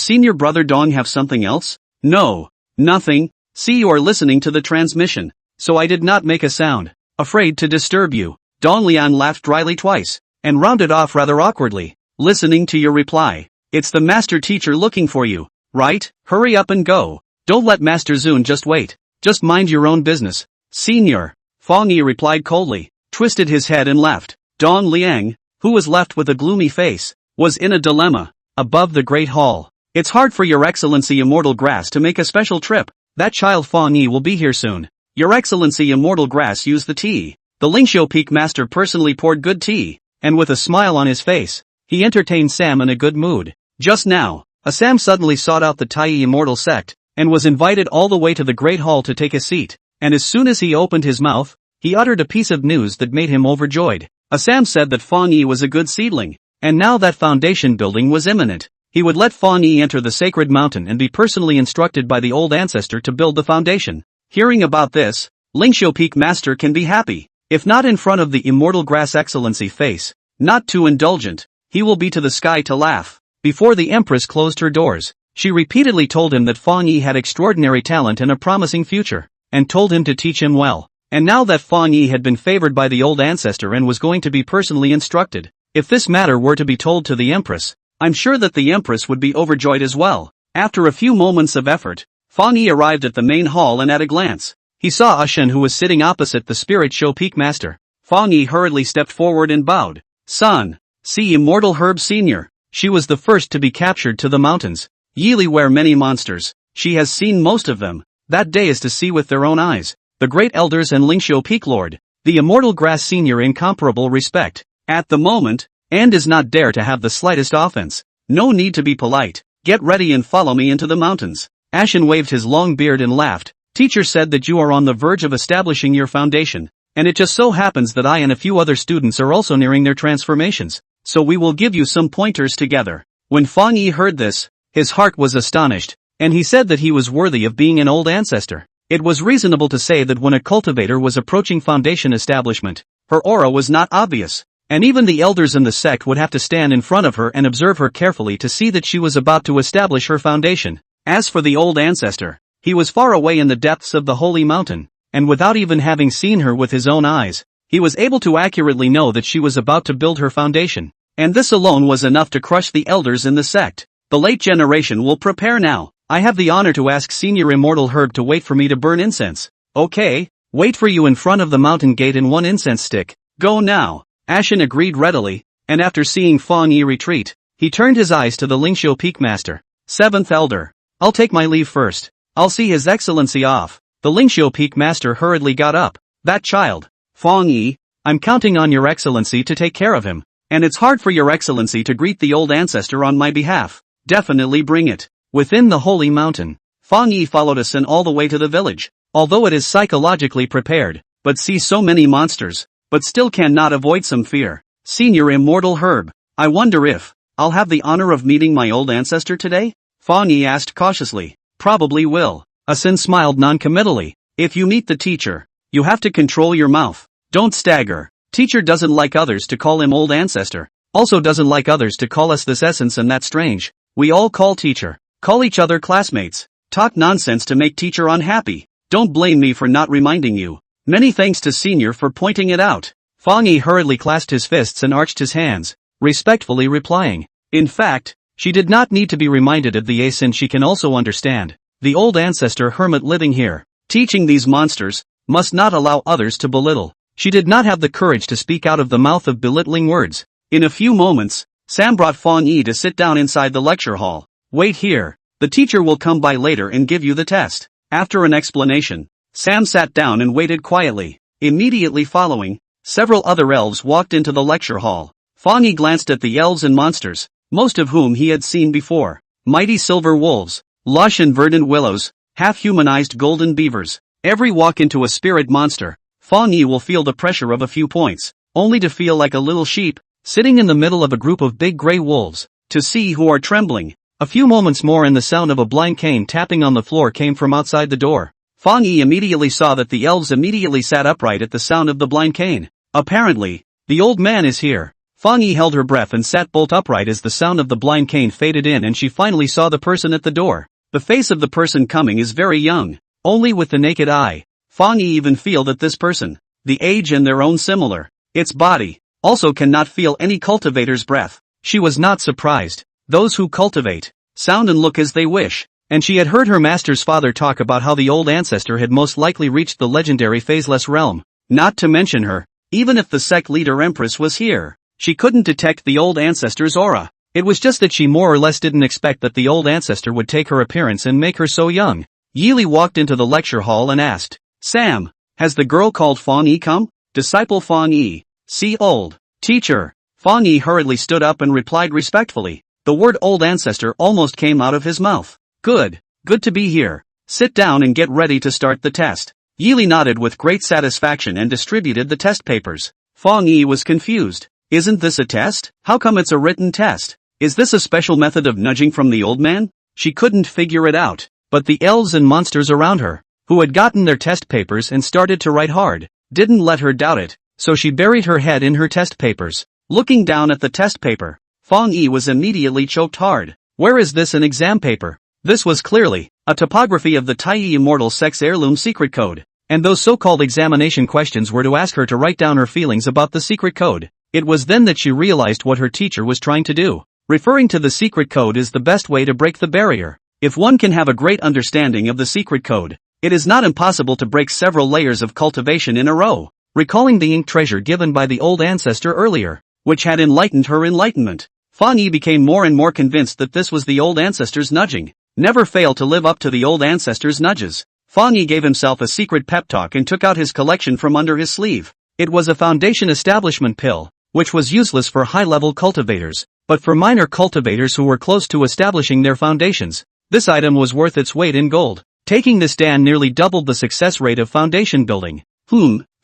senior brother Dong have something else?" "No. Nothing. See, you are listening to the transmission, so I did not make a sound. Afraid to disturb you." Dong Liang laughed dryly twice, and rounded off rather awkwardly. "Listening to your reply. It's the master teacher looking for you, right? Hurry up and go. Don't let Master Zun just wait. Just mind your own business." "Senior," Fang Yi replied coldly, twisted his head and left. Dong Liang, who was left with a gloomy face, was in a dilemma. Above the Great Hall, "It's hard for Your Excellency Immortal Grass to make a special trip. That child Fang Yi will be here soon. Your Excellency Immortal Grass used the tea." The Lingxiu Peak Master personally poured good tea, and with a smile on his face, he entertained Sam in a good mood. Just now, Sam suddenly sought out the Tai Immortal sect, and was invited all the way to the Great Hall to take a seat, and as soon as he opened his mouth, he uttered a piece of news that made him overjoyed. Sam said that Fang Yi was a good seedling, and now that foundation building was imminent, he would let Fang Yi enter the sacred mountain and be personally instructed by the old ancestor to build the foundation. Hearing about this, Lingxiu Peak Master can be happy. If not in front of the Immortal Grass Excellency face, not too indulgent, he will be to the sky to laugh. Before the Empress closed her doors, she repeatedly told him that Fang Yi had extraordinary talent and a promising future, and told him to teach him well. And now that Fang Yi had been favored by the old ancestor and was going to be personally instructed, if this matter were to be told to the Empress, I'm sure that the Empress would be overjoyed as well. After a few moments of effort, Fang Yi arrived at the main hall and at a glance, he saw Ashen, who was sitting opposite the Spirit Show Peak Master. Fang Yi hurriedly stepped forward and bowed. "Son, see Immortal Herb Senior. She was the first to be captured to the mountains. Yili were many monsters. She has seen most of them. That day is to see with their own eyes. The great elders and Lingxiu Peak Lord, the Immortal Grass Senior incomparable respect. At the moment, and does not dare to have the slightest offense. No need to be polite. Get ready and follow me into the mountains." Ashen waved his long beard and laughed. "Teacher said that you are on the verge of establishing your foundation, and it just so happens that I and a few other students are also nearing their transformations, so we will give you some pointers together." When Fang Yi heard this, his heart was astonished, and he said that he was worthy of being an old ancestor. It was reasonable to say that when a cultivator was approaching foundation establishment, her aura was not obvious, and even the elders in the sect would have to stand in front of her and observe her carefully to see that she was about to establish her foundation. As for the old ancestor, he was far away in the depths of the holy mountain, and without even having seen her with his own eyes, he was able to accurately know that she was about to build her foundation, and this alone was enough to crush the elders in the sect. The late generation will prepare now. I have the honor to ask Senior Immortal Herb to wait for me to burn incense. Okay, wait for you in front of the mountain gate in one incense stick. Go now. Ashen agreed readily, and after seeing Fang Yi retreat, he turned his eyes to the Lingxiu Peak Master. "Seventh Elder, I'll take my leave first. I'll see His Excellency off." The Lingxiu Peak Master hurriedly got up. "That child, Fang Yi, I'm counting on Your Excellency to take care of him, and it's hard for Your Excellency to greet the old ancestor on my behalf. Definitely bring it." Within the holy mountain, Fang Yi followed Asen all the way to the village. Although it is psychologically prepared, but sees so many monsters, but still cannot avoid some fear. "Senior Immortal Herb, I wonder if I'll have the honor of meeting my old ancestor today?" Fang Yi asked cautiously. "Probably will." Asen smiled non-committally. "If you meet the teacher, you have to control your mouth. Don't stagger. Teacher doesn't like others to call him old ancestor. Also doesn't like others to call us this essence, and that's strange. We all call teacher. Call each other classmates. Talk nonsense to make teacher unhappy. Don't blame me for not reminding you. Many thanks to senior for pointing it out." Fang Yi hurriedly clasped his fists and arched his hands, respectfully replying. In fact, she did not need to be reminded of the A since she can also understand. The old ancestor hermit living here, teaching these monsters, must not allow others to belittle. She did not have the courage to speak out of the mouth of belittling words. In a few moments, Sam brought Fang Yi to sit down inside the lecture hall. "Wait here. The teacher will come by later and give you the test." After an explanation, Sam sat down and waited quietly. Immediately following, several other elves walked into the lecture hall. Fang Yi glanced at the elves and monsters, most of whom he had seen before. Mighty silver wolves, lush and verdant willows, half-humanized golden beavers, Every walk into a spirit monster, Fang Yi will feel the pressure of a few points, only to feel like a little sheep, sitting in the middle of a group of big gray wolves, to see who are trembling. A few moments more and the sound of a blind cane tapping on the floor came from outside the door. Fang Yi immediately saw that the elves immediately sat upright at the sound of the blind cane. Apparently, the old man is here. Fang Yi held her breath and sat bolt upright as the sound of the blind cane faded in and she finally saw the person at the door. The face of the person coming is very young. Only with the naked eye, Fang Yi even feel that this person, the age and their own similar. Its body, also cannot feel any cultivator's breath. She was not surprised. Those who cultivate, sound and look as they wish. And she had heard her master's father talk about how the old ancestor had most likely reached the legendary phaseless realm. Not to mention her, even if the sect leader empress was here, she couldn't detect the old ancestor's aura. It was just that she more or less didn't expect that the old ancestor would take her appearance and make her so young. Yili walked into the lecture hall and asked, Sam, has the girl called Fang Yi come? Disciple Fang Yi, see old. Teacher. Fang Yi hurriedly stood up and replied respectfully. The word old ancestor almost came out of his mouth. Good to be here. Sit down and get ready to start the test. Yili nodded with great satisfaction and distributed the test papers. Fang Yi was confused. Isn't this a test? How come it's a written test? Is this a special method of nudging from the old man? She couldn't figure it out. But the elves and monsters around her, who had gotten their test papers and started to write hard, didn't let her doubt it, so she buried her head in her test papers. Looking down at the test paper, Fang Yi was immediately choked hard. Where is this an exam paper? This was clearly a topography of the Taiyi Immortal Sex Heirloom secret code, and those so-called examination questions were to ask her to write down her feelings about the secret code. It was then that she realized what her teacher was trying to do. Referring to the secret code is the best way to break the barrier. If one can have a great understanding of the secret code, it is not impossible to break several layers of cultivation in a row. Recalling the ink treasure given by the old ancestor earlier, which had enlightened her enlightenment, Fang Yi became more and more convinced that this was the old ancestor's nudging. Never fail to live up to the old ancestor's nudges. Fang Yi gave himself a secret pep talk and took out his collection from under his sleeve. It was a foundation establishment pill, which was useless for high-level cultivators, but for minor cultivators who were close to establishing their foundations, this item was worth its weight in gold. Taking this, Dan nearly doubled the success rate of foundation building.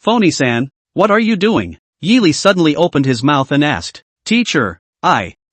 Phony-san, what are you doing? Yili suddenly opened his mouth and asked. Teacher,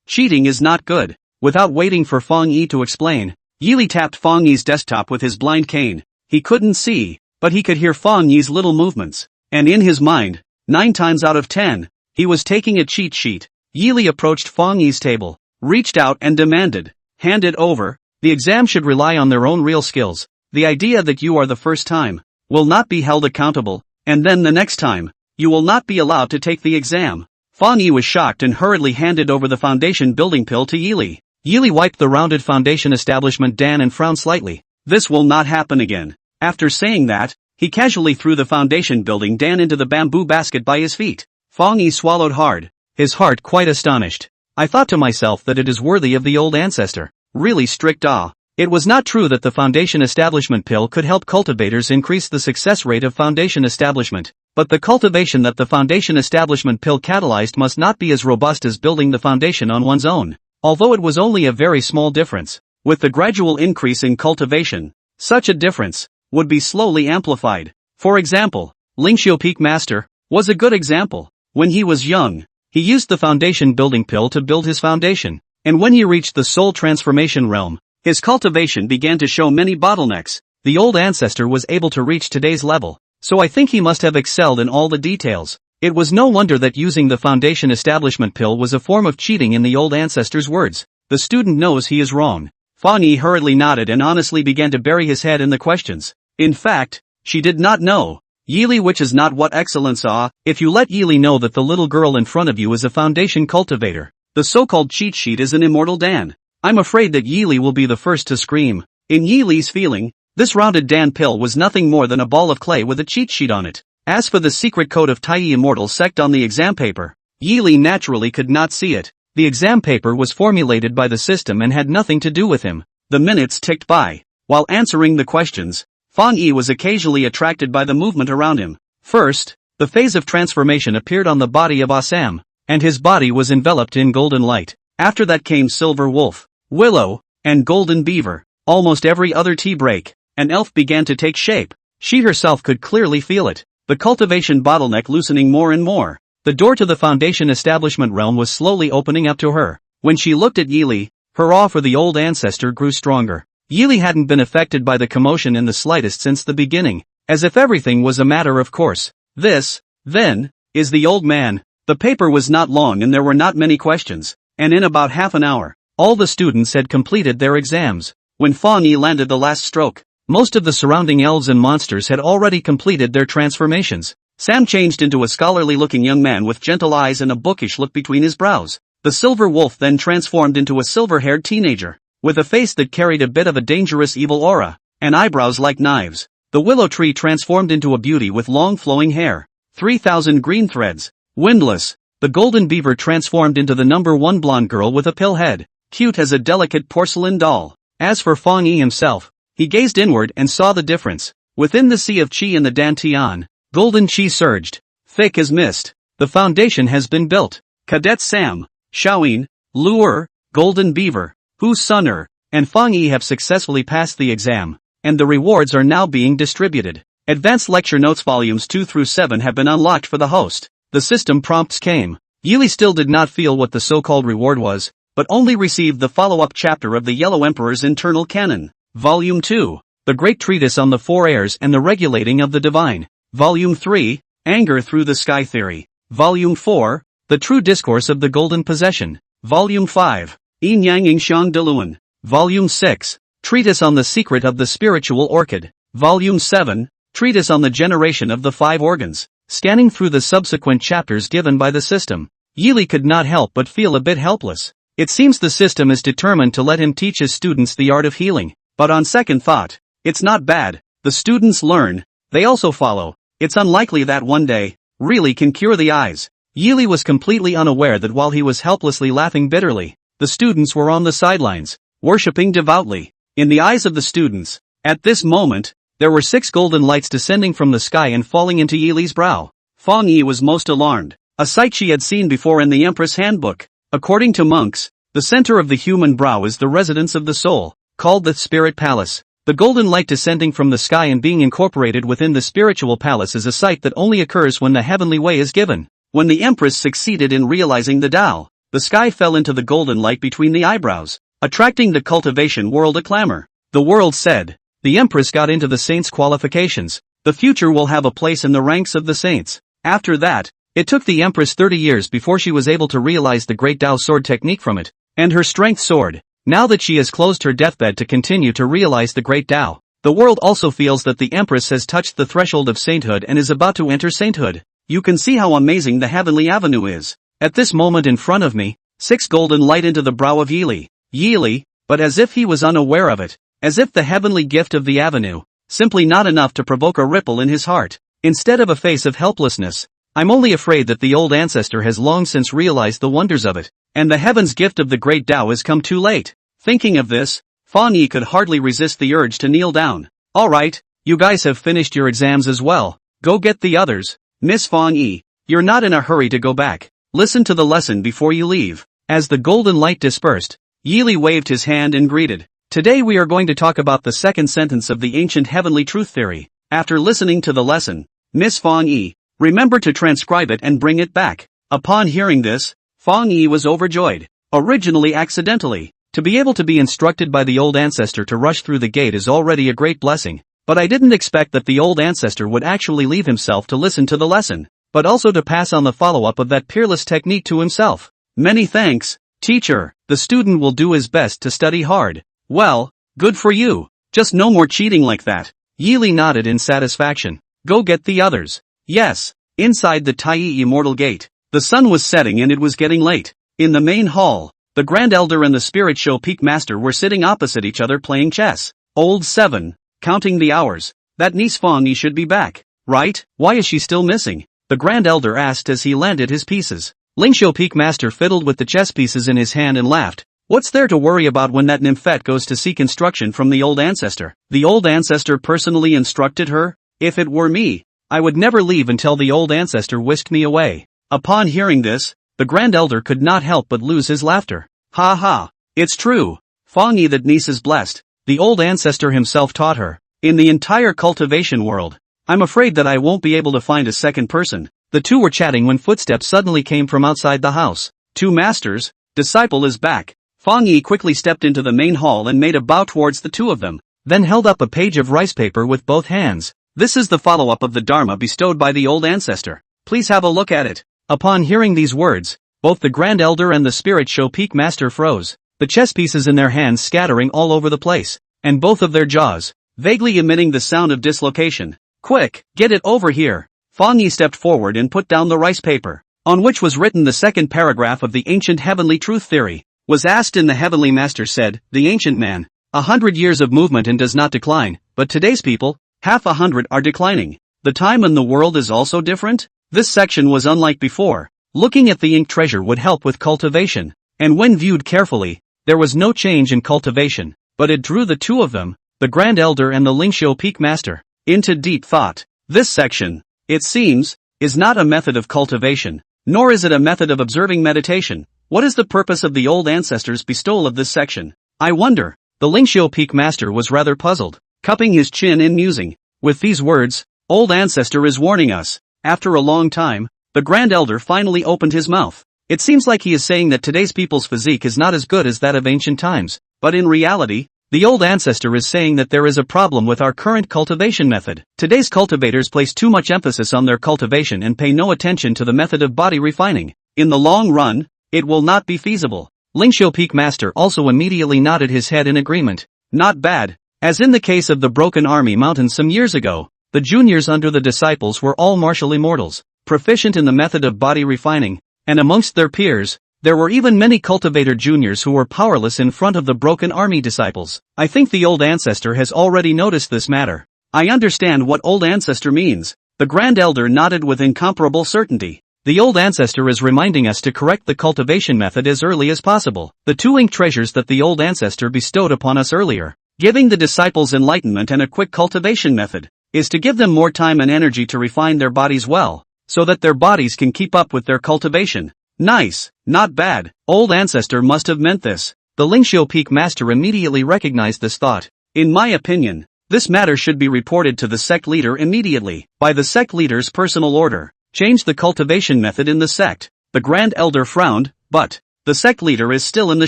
cheating is not good. Without waiting for Fang Yi to explain, Yili tapped Fang Yi's desktop with his blind cane. He couldn't see, but he could hear Fang Yi's little movements, and in his mind, 9 times out of 10, he was taking a cheat sheet. Yili approached Fang Yi's table, reached out and demanded, hand it over. The exam should rely on their own real skills. The idea that you are the first time will not be held accountable, and then the next time, you will not be allowed to take the exam. Fang Yi was shocked and hurriedly handed over the foundation building pill to Yili. Yili wiped the rounded foundation establishment Dan and frowned slightly. This will not happen again. After saying that, he casually threw the foundation building Dan into the bamboo basket by his feet. Fang Yi swallowed hard, his heart quite astonished. I thought to myself that it is worthy of the old ancestor. Really strict awe. It was not true that the foundation establishment pill could help cultivators increase the success rate of foundation establishment, but the cultivation that the foundation establishment pill catalyzed must not be as robust as building the foundation on one's own. Although it was only a very small difference, with the gradual increase in cultivation, such a difference would be slowly amplified. For example, Ling Xiu Peak Master was a good example. When he was young, he used the foundation building pill to build his foundation, and when he reached the soul transformation realm, his cultivation began to show many bottlenecks. The old ancestor was able to reach today's level, so I think he must have excelled in all the details. It was no wonder that using the foundation establishment pill was a form of cheating in the old ancestor's words. The student knows he is wrong. Fang Yi hurriedly nodded and honestly began to bury his head in the questions. In fact, she did not know. Yili, which is not what excellence are. If you let Yili know that the little girl in front of you is a foundation cultivator, the so-called cheat sheet is an immortal Dan, I'm afraid that Yili will be the first to scream. In Yili's feeling, this rounded Dan pill was nothing more than a ball of clay with a cheat sheet on it. As for the secret code of Taiyi Immortal Sect on the exam paper, Yili naturally could not see it. The exam paper was formulated by the system and had nothing to do with him. The minutes ticked by. While answering the questions, Fang Yi was occasionally attracted by the movement around him. First, the phase of transformation appeared on the body of Assam, and his body was enveloped in golden light. After that came Silver Wolf, Willow, and Golden Beaver. Almost every other tea break, an elf began to take shape. She herself could clearly feel it, the cultivation bottleneck loosening more and more. The door to the foundation establishment realm was slowly opening up to her. When she looked at Yili, her awe for the old ancestor grew stronger. Yili hadn't been affected by the commotion in the slightest since the beginning, as if everything was a matter of course. This, then, is the old man. The paper was not long and there were not many questions, and in about half an hour, all the students had completed their exams. When Fang Yi landed the last stroke, most of the surrounding elves and monsters had already completed their transformations. Sam changed into a scholarly-looking young man with gentle eyes and a bookish look between his brows. The silver wolf then transformed into a silver-haired teenager, with a face that carried a bit of a dangerous evil aura, and eyebrows like knives. The willow tree transformed into a beauty with long flowing hair, 3,000 green threads, windless. The golden beaver transformed into the #1 blonde girl with a pill head, cute as a delicate porcelain doll. As for Fang Yi himself, he gazed inward and saw the difference. Within the sea of qi in the Dantian, golden qi surged, thick as mist. The foundation has been built. Cadet Sam, Xiaoyin, Luer, Golden Beaver, Hu Sunner, and Fang Yi have successfully passed the exam, and the rewards are now being distributed. Advanced Lecture Notes Volumes 2 through 7 have been unlocked for the host. The system prompts came. Yili still did not feel what the so-called reward was, but only received the follow-up chapter of the Yellow Emperor's Internal Canon. Volume 2, The Great Treatise on the Four Airs and the Regulating of the Divine. Volume 3, Anger Through the Sky Theory. Volume 4, The True Discourse of the Golden Possession. Volume 5, Yin Yang Yingxiang Deluan. Volume 6, Treatise on the Secret of the Spiritual Orchid. Volume 7, Treatise on the Generation of the Five Organs. Scanning through the subsequent chapters given by the system, Yili could not help but feel a bit helpless. It seems the system is determined to let him teach his students the art of healing, but on second thought, it's not bad. The students learn, they also follow. It's unlikely that one day, really can cure the eyes. Yili was completely unaware that while he was helplessly laughing bitterly, the students were on the sidelines, worshipping devoutly. In the eyes of the students, at this moment, there were 6 golden lights descending from the sky and falling into Yili's brow. Fang Yi was most alarmed, a sight she had seen before in the Empress Handbook. According to monks, the center of the human brow is the residence of the soul, called the Spirit Palace. The golden light descending from the sky and being incorporated within the spiritual palace is a sight that only occurs when the heavenly way is given. When the Empress succeeded in realizing the Tao, the sky fell into the golden light between the eyebrows, attracting the cultivation world a clamor. The world said, the Empress got into the saints' qualifications. The future will have a place in the ranks of the saints. After that, it took the Empress 30 years before she was able to realize the great Tao sword technique from it, and her strength soared. Now that she has closed her deathbed to continue to realize the great Tao, the world also feels that the Empress has touched the threshold of sainthood and is about to enter sainthood. You can see how amazing the heavenly avenue is. At this moment in front of me, 6 golden light into the brow of Yili. Yili, but as if he was unaware of it, as if the heavenly gift of the avenue, simply not enough to provoke a ripple in his heart. Instead of a face of helplessness, I'm only afraid that the old ancestor has long since realized the wonders of it, and the heaven's gift of the great Tao has come too late. Thinking of this, Fang Yi could hardly resist the urge to kneel down. Alright, you guys have finished your exams as well. Go get the others. Miss Fang Yi, you're not in a hurry to go back. Listen to the lesson before you leave. As the golden light dispersed, Yili waved his hand and greeted. Today we are going to talk about the second sentence of the ancient heavenly truth theory. After listening to the lesson, Miss Fang Yi, remember to transcribe it and bring it back. Upon hearing this, Fang Yi was overjoyed. Originally accidentally, to be able to be instructed by the old ancestor to rush through the gate is already a great blessing, but I didn't expect that the old ancestor would actually leave himself to listen to the lesson, but also to pass on the follow-up of that peerless technique to himself. Many thanks, teacher. The student will do his best to study hard. Well, good for you. Just no more cheating like that. Yili nodded in satisfaction. Go get the others. Yes. Inside the Tai Immortal Gate, the sun was setting and it was getting late. In the main hall, the Grand Elder and the Spirit Show Peak Master were sitting opposite each other playing chess. Old 7, counting the hours. That niece Fang Yi should be back, right? Why is she still missing? The Grand Elder asked as he landed his pieces. Lingsho Peak Master fiddled with the chess pieces in his hand and laughed. What's there to worry about when that nymphette goes to seek instruction from the old ancestor? The old ancestor personally instructed her? If it were me, I would never leave until the old ancestor whisked me away. Upon hearing this, the Grand Elder could not help but lose his laughter. Ha ha, it's true. Fang Yi, that niece is blessed. The old ancestor himself taught her. in the entire cultivation world. I'm afraid that I won't be able to find a second person. The two were chatting when footsteps suddenly came from outside the house. Two masters, disciple is back. Fang Yi quickly stepped into the main hall and made a bow towards the two of them, then held up a page of rice paper with both hands. This is the follow-up of the Dharma bestowed by the old ancestor. Please have a look at it. Upon hearing these words, both the Grand Elder and the Spirit Show Peak Master froze, the chess pieces in their hands scattering all over the place, and both of their jaws, vaguely emitting the sound of dislocation. Quick, get it over here. Fang Yi stepped forward and put down the rice paper, on which was written the second paragraph of the ancient heavenly truth theory. Was asked and the heavenly master said, the ancient man, 100 years of movement and does not decline, but today's people, half 100 are declining. The time in the world is also different? This section was unlike before. Looking at the ink treasure would help with cultivation, and when viewed carefully, there was no change in cultivation, but it drew the two of them, the Grand Elder and the Lingxiu Peak Master, into deep thought. This section, it seems, is not a method of cultivation, nor is it a method of observing meditation. What is the purpose of the old ancestors' bestowal of this section? I wonder. The Lingxiu Peak Master was rather puzzled, cupping his chin in musing. With these words, old ancestor is warning us. After a long time, the Grand Elder finally opened his mouth. It seems like he is saying that today's people's physique is not as good as that of ancient times, but in reality, the old ancestor is saying that there is a problem with our current cultivation method. Today's cultivators place too much emphasis on their cultivation and pay no attention to the method of body refining. In the long run, it will not be feasible. Lingxiu Peak Master also immediately nodded his head in agreement. Not bad. As in the case of the Broken Army Mountain some years ago, the juniors under the disciples were all martial immortals, proficient in the method of body refining, and amongst their peers, there were even many cultivator juniors who were powerless in front of the Broken Army disciples. I think the old ancestor has already noticed this matter. I understand what old ancestor means. The Grand Elder nodded with incomparable certainty. The old ancestor is reminding us to correct the cultivation method as early as possible. The two ink treasures that the old ancestor bestowed upon us earlier, giving the disciples enlightenment and a quick cultivation method, is to give them more time and energy to refine their bodies well, so that their bodies can keep up with their cultivation. Nice, not bad. Old ancestor must have meant this. The Lingxiu Peak Master immediately recognized this thought. In my opinion, this matter should be reported to the sect leader immediately, by the sect leader's personal order. Change the cultivation method in the sect. The Grand Elder frowned, but the sect leader is still in the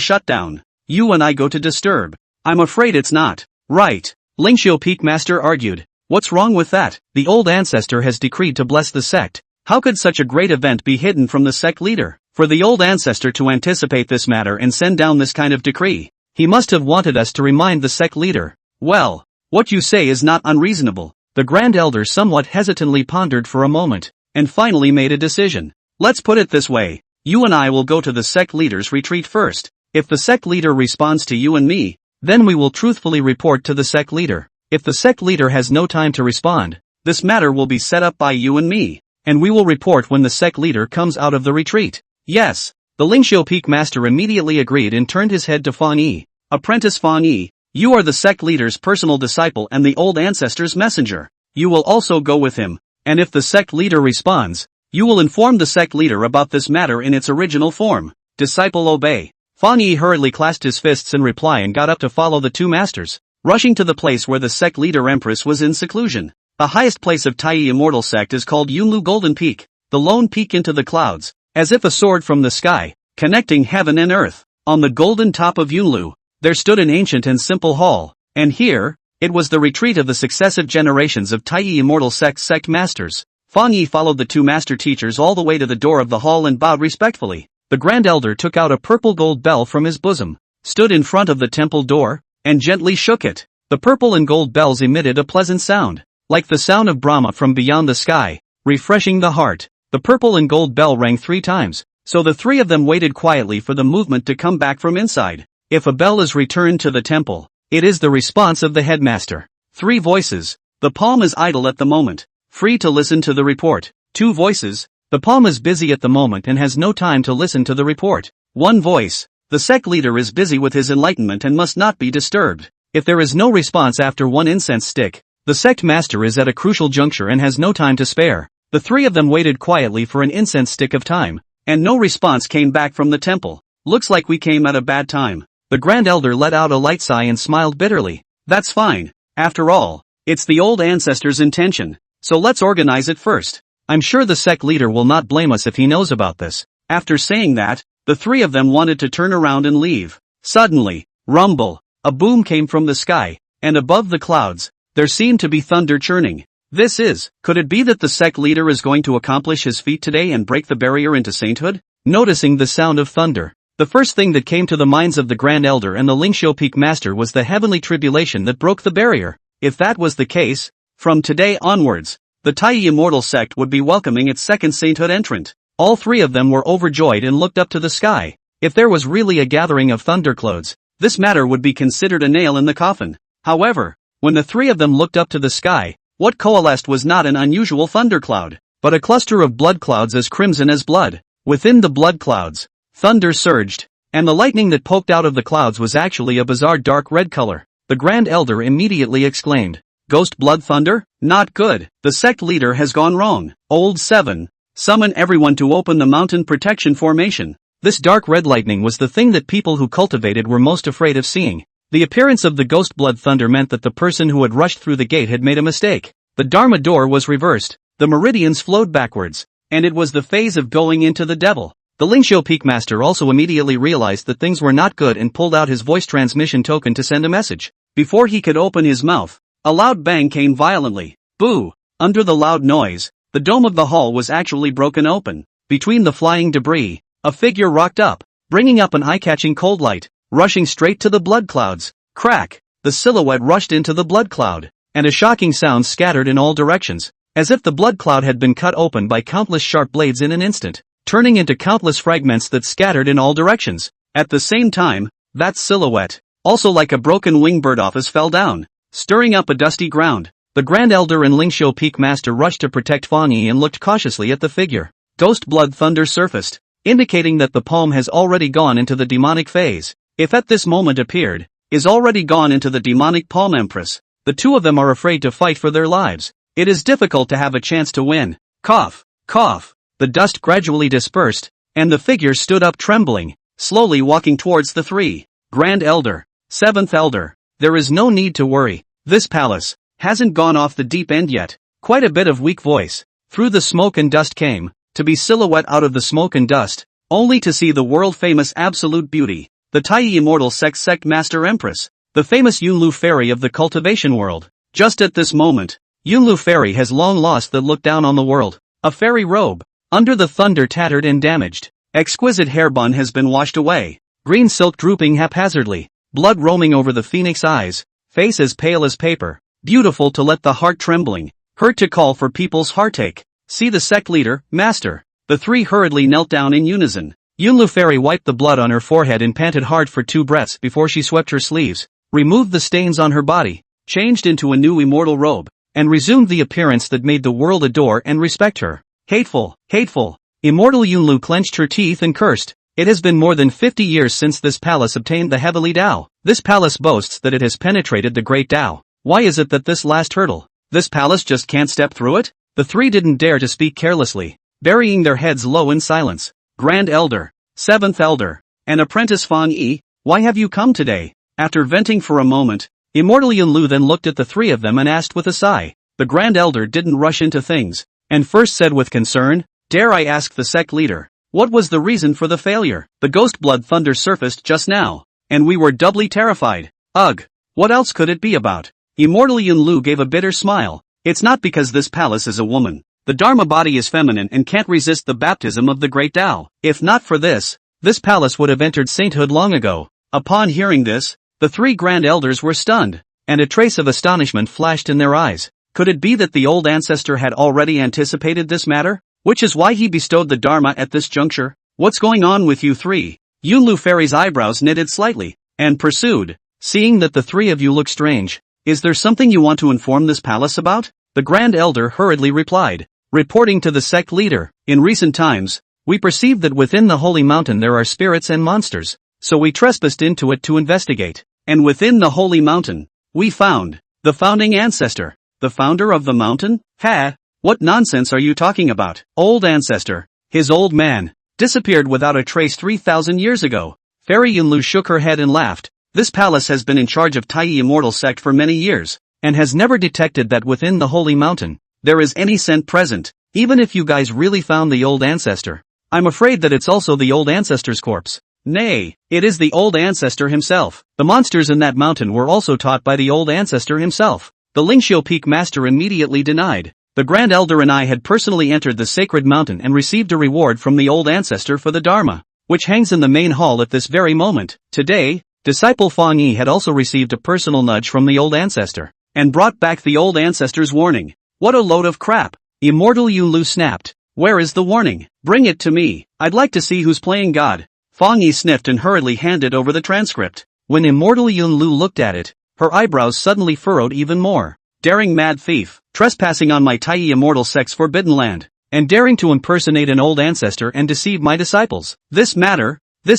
shutdown. You and I go to disturb. I'm afraid it's not right. Lingxiu Peak Master argued. What's wrong with that? The old ancestor has decreed to bless the sect. How could such a great event be hidden from the sect leader? For the old ancestor to anticipate this matter and send down this kind of decree, he must have wanted us to remind the sect leader. Well, what you say is not unreasonable. The Grand Elder somewhat hesitantly pondered for a moment, and finally made a decision. Let's put it this way. You and I will go to the sect leader's retreat first. If the sect leader responds to you and me, then we will truthfully report to the sect leader. If the sect leader has no time to respond, this matter will be set up by you and me, and we will report when the sect leader comes out of the retreat. Yes. The Lingxiu Peak Master immediately agreed and turned his head to Fang Yi. Apprentice Fang Yi, you are the sect leader's personal disciple and the old ancestor's messenger. You will also go with him, and if the sect leader responds, you will inform the sect leader about this matter in its original form. Disciple obey. Fang Yi hurriedly clasped his fists in reply and got up to follow the two masters, rushing to the place where the sect leader empress was in seclusion. The highest place of Taiyi Immortal Sect is called Yunlu Golden Peak, the lone peak into the clouds, as if a sword from the sky, connecting heaven and earth. On the golden top of Yunlu, there stood an ancient and simple hall, and here, it was the retreat of the successive generations of Taiyi Immortal sect masters. Fang Yi followed the two master teachers all the way to the door of the hall and bowed respectfully. The Grand Elder took out a purple gold bell from his bosom, stood in front of the temple door, and gently shook it. The purple and gold bells emitted a pleasant sound, like the sound of Brahma from beyond the sky, refreshing the heart. The purple and gold bell rang 3 times, so the 3 of them waited quietly for the movement to come back from inside. If a bell is returned to the temple, it is the response of the headmaster. 3 voices. The palm is idle at the moment, free to listen to the report. 2 voices. The palm is busy at the moment and has no time to listen to the report. 1 voice. The sect leader is busy with his enlightenment and must not be disturbed. If there is no response after 1 incense stick, the sect master is at a crucial juncture and has no time to spare. The 3 of them waited quietly for an incense stick of time, and no response came back from the temple. Looks like we came at a bad time. The Grand Elder let out a light sigh and smiled bitterly. That's fine. After all, It's the old ancestors' intention. So let's organize it first. I'm sure the sect leader will not blame us if he knows about this. After saying that, the three of them wanted to turn around and leave. Suddenly, rumble, a boom came from the sky, and above the clouds, there seemed to be thunder churning. Could it be that the sect leader is going to accomplish his feat today and break the barrier into sainthood? Noticing the sound of thunder, the first thing that came to the minds of the Grand Elder and the Lingxiu Peak Master was the heavenly tribulation that broke the barrier. If that was the case, from today onwards, the Taiyi Immortal sect would be welcoming its second sainthood entrant. All three of them were overjoyed and looked up to the sky. If there was really a gathering of thunderclouds, this matter would be considered a nail in the coffin. However, when the three of them looked up to the sky, what coalesced was not an unusual thundercloud, but a cluster of blood clouds as crimson as blood. Within the blood clouds, thunder surged, and the lightning that poked out of the clouds was actually a bizarre dark red color. The Grand Elder immediately exclaimed, "Ghost blood thunder? Not good. The sect leader has gone wrong. Old 7. Summon everyone to open the mountain protection formation." This dark red lightning was the thing that people who cultivated were most afraid of seeing. The appearance of the ghost blood thunder meant that the person who had rushed through the gate had made a mistake. The Dharma door was reversed, the meridians flowed backwards, and it was the phase of going into the devil. The Lingxiu Peak Master also immediately realized that things were not good and pulled out his voice transmission token to send a message. Before he could open his mouth, a loud bang came violently. Boo! Under the loud noise, the dome of the hall was actually broken open. Between the flying debris, a figure rocked up, bringing up an eye-catching cold light, rushing straight to the blood clouds. Crack! The silhouette rushed into the blood cloud, and a shocking sound scattered in all directions, as if the blood cloud had been cut open by countless sharp blades in an instant, turning into countless fragments that scattered in all directions. At the same time, that silhouette, also like a broken wing bird office, fell down, stirring up a dusty ground. The Grand Elder and Lingxiu Peak Master rushed to protect Fang Yi and looked cautiously at the figure. Ghost blood thunder surfaced, indicating that the palm has already gone into the demonic phase. If at this moment appeared, is already gone into the demonic palm empress. The two of them are afraid to fight for their lives. It is difficult to have a chance to win. Cough, cough. The dust gradually dispersed, and the figure stood up trembling, slowly walking towards the three. Grand Elder, 7th Elder, there is no need to worry. This palace hasn't gone off the deep end yet. Quite a bit of weak voice. Through the smoke and dust came, to be silhouette out of the smoke and dust, only to see the world-famous absolute beauty, the Taiyi Immortal sect Master Empress, the famous Yunlu Fairy of the cultivation world. Just at this moment, Yunlu Fairy has long lost the look down on the world. A fairy robe, under the thunder tattered and damaged. Exquisite hairbun has been washed away, green silk drooping haphazardly, blood roaming over the phoenix eyes, face as pale as paper, beautiful to let the heart trembling, hurt to call for people's heartache. See the sect leader, Master. The three hurriedly knelt down in unison. Yunlu Fairy wiped the blood on her forehead and panted hard for 2 breaths before she swept her sleeves, removed the stains on her body, changed into a new immortal robe, and resumed the appearance that made the world adore and respect her. Hateful, hateful. Immortal Yunlu clenched her teeth and cursed. It has been more than 50 years since this palace obtained the heavenly Tao. This palace boasts that it has penetrated the great Tao. Why is it that this last hurdle, this palace just can't step through it? The three didn't dare to speak carelessly, burying their heads low in silence. Grand Elder, 7th Elder, and Apprentice Fang Yi, why have you come today? After venting for a moment, Immortal Yunlu then looked at the three of them and asked with a sigh. The Grand Elder didn't rush into things, and first said with concern, "Dare I ask the sect leader, what was the reason for the failure? The ghost blood thunder surfaced just now, and we were doubly terrified. Ugh, what else could it be about?" Immortal Yunlu gave a bitter smile. It's not because this palace is a woman. The Dharma body is feminine and can't resist the baptism of the great Tao. If not for this palace would have entered sainthood long ago. Upon hearing this, the three Grand Elders were stunned, and a trace of astonishment flashed in their eyes. Could it be that the old ancestor had already anticipated this matter? Which is why he bestowed the Dharma at this juncture? What's going on with you three? Yunlu Fairy's eyebrows knitted slightly, and pursued, seeing that the three of you look strange. Is there something you want to inform this palace about? The Grand Elder hurriedly replied, reporting to the sect leader. In recent times, we perceived that within the holy mountain there are spirits and monsters, so we trespassed into it to investigate. And within the holy mountain, we found the founding ancestor. The founder of the mountain? Ha! What nonsense are you talking about? Old ancestor, his old man, disappeared without a trace 3,000 years ago. Fairy Yunlu shook her head and laughed. This palace has been in charge of Taiyi Immortal sect for many years. and has never detected that within the holy mountain, there is any scent present, even if you guys really found the old ancestor. I'm afraid that it's also the old ancestor's corpse. Nay, it is the old ancestor himself. The monsters in that mountain were also taught by the old ancestor himself. The Lingxiu Peak Master immediately denied. The Grand Elder and I had personally entered the sacred mountain and received a reward from the old ancestor for the Dharma, which hangs in the main hall at this very moment. Today, disciple Fang Yi had also received a personal nudge from the old ancestor, and brought back the old ancestor's warning. What a load of crap! Immortal Yunlu snapped. Where is the warning? Bring it to me. I'd like to see who's playing God. Fang Yi sniffed and hurriedly handed over the transcript. When Immortal Yunlu looked at it, her eyebrows suddenly furrowed even more. Daring mad thief, trespassing on my tiny immortal sex forbidden land, and daring to impersonate an old ancestor and deceive my disciples. This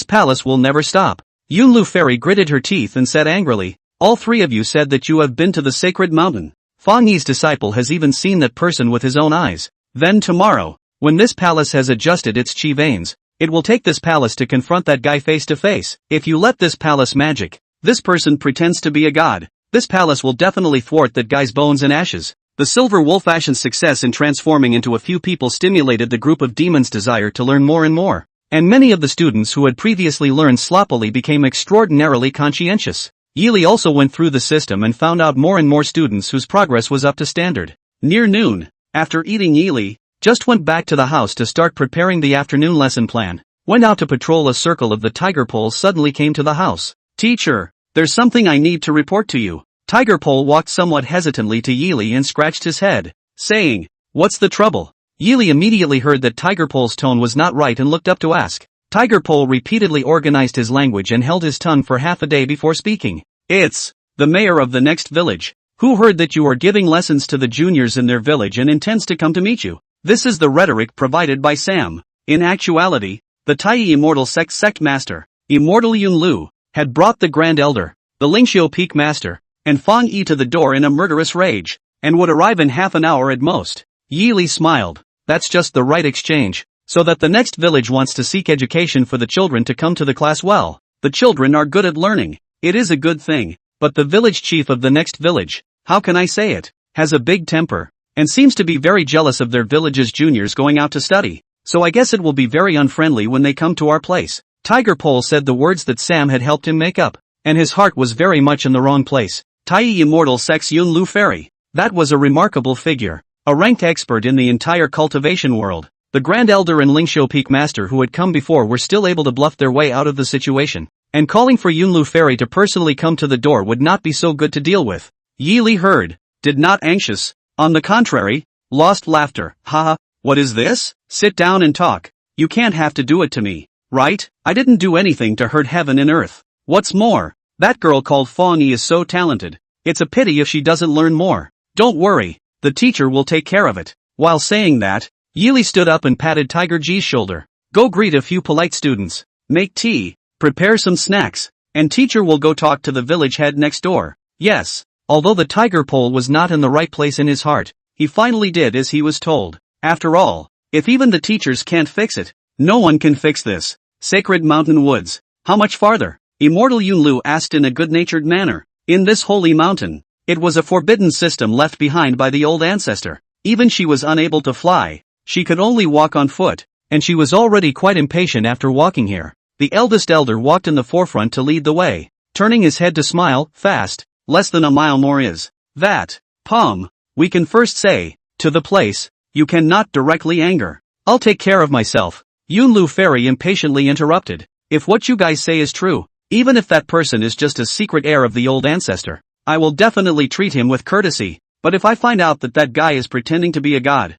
palace will never stop. Yunlu Fairy gritted her teeth and said angrily, all three of you said that you have been to the sacred mountain. Fang Yi's disciple has even seen that person with his own eyes. Then tomorrow, when this palace has adjusted its chi veins, it will take this palace to confront that guy face to face. If you let this palace magic, this person pretends to be a god. This palace will definitely thwart that guy's bones and ashes. The Silver Wolf Ashen's success in transforming into a few people stimulated the group of demons' desire to learn more and more, and many of the students who had previously learned sloppily became extraordinarily conscientious. Yili also went through the system and found out more and more students whose progress was up to standard. Near noon, after eating, Yili just went back to the house to start preparing the afternoon lesson plan. Went out to patrol a circle of the tiger pole suddenly came to the house. Teacher, there's something I need to report to you. Tiger Pole walked somewhat hesitantly to Yili and scratched his head, saying, what's the trouble? Yili immediately heard that Tiger Pole's tone was not right and looked up to ask. Tiger Pole repeatedly organized his language and held his tongue for half a day before speaking. It's the mayor of the next village, who heard that you are giving lessons to the juniors in their village and intends to come to meet you. This is the rhetoric provided by Sam. In actuality, the Tai Immortal Sect Master, Immortal Yunlu, had brought the Grand Elder, the Lingxiu Peak Master, and Fang Yi to the door in a murderous rage, and would arrive in half an hour at most. Yili smiled. That's just the right exchange, so that the next village wants to seek education for the children to come to the class. Well, the children are good at learning. It is a good thing, but the village chief of the next village, how can I say it, has a big temper, and seems to be very jealous of their village's juniors going out to study, so I guess it will be very unfriendly when they come to our place. Tiger Pole said the words that Sam had helped him make up, and his heart was very much in the wrong place. Tai Immortal Sex Yunlu Fairy. That was a remarkable figure, a ranked expert in the entire cultivation world. The Grand Elder and Lingxiu Peak Master who had come before were still able to bluff their way out of the situation, and calling for Yunlu Fairy to personally come to the door would not be so good to deal with. Yili heard, did not anxious, on the contrary, lost laughter. Haha, what is this? Sit down and talk. You can't have to do it to me, right? I didn't do anything to hurt heaven and earth. What's more, that girl called Fang Yi is so talented. It's a pity if she doesn't learn more. Don't worry, the teacher will take care of it. While saying that, Yili stood up and patted Tiger G's shoulder. Go greet a few polite students, make tea, prepare some snacks, and teacher will go talk to the village head next door. Yes, although the Tiger Pole was not in the right place in his heart, he finally did as he was told. After all, if even the teachers can't fix it, no one can fix this. Sacred Mountain Woods. How much farther? Immortal Yunlu asked in a good-natured manner. In this holy mountain, it was a forbidden system left behind by the old ancestor. Even she was unable to fly, she could only walk on foot, and she was already quite impatient after walking here. The eldest elder walked in the forefront to lead the way, turning his head to smile. Fast, less than a mile more is that. We can first say, to the place, you cannot directly anger. I'll take care of myself. Yunlu Fairy impatiently interrupted. If what you guys say is true, even if that person is just a secret heir of the old ancestor, I will definitely treat him with courtesy. But if I find out that that guy is pretending to be a god,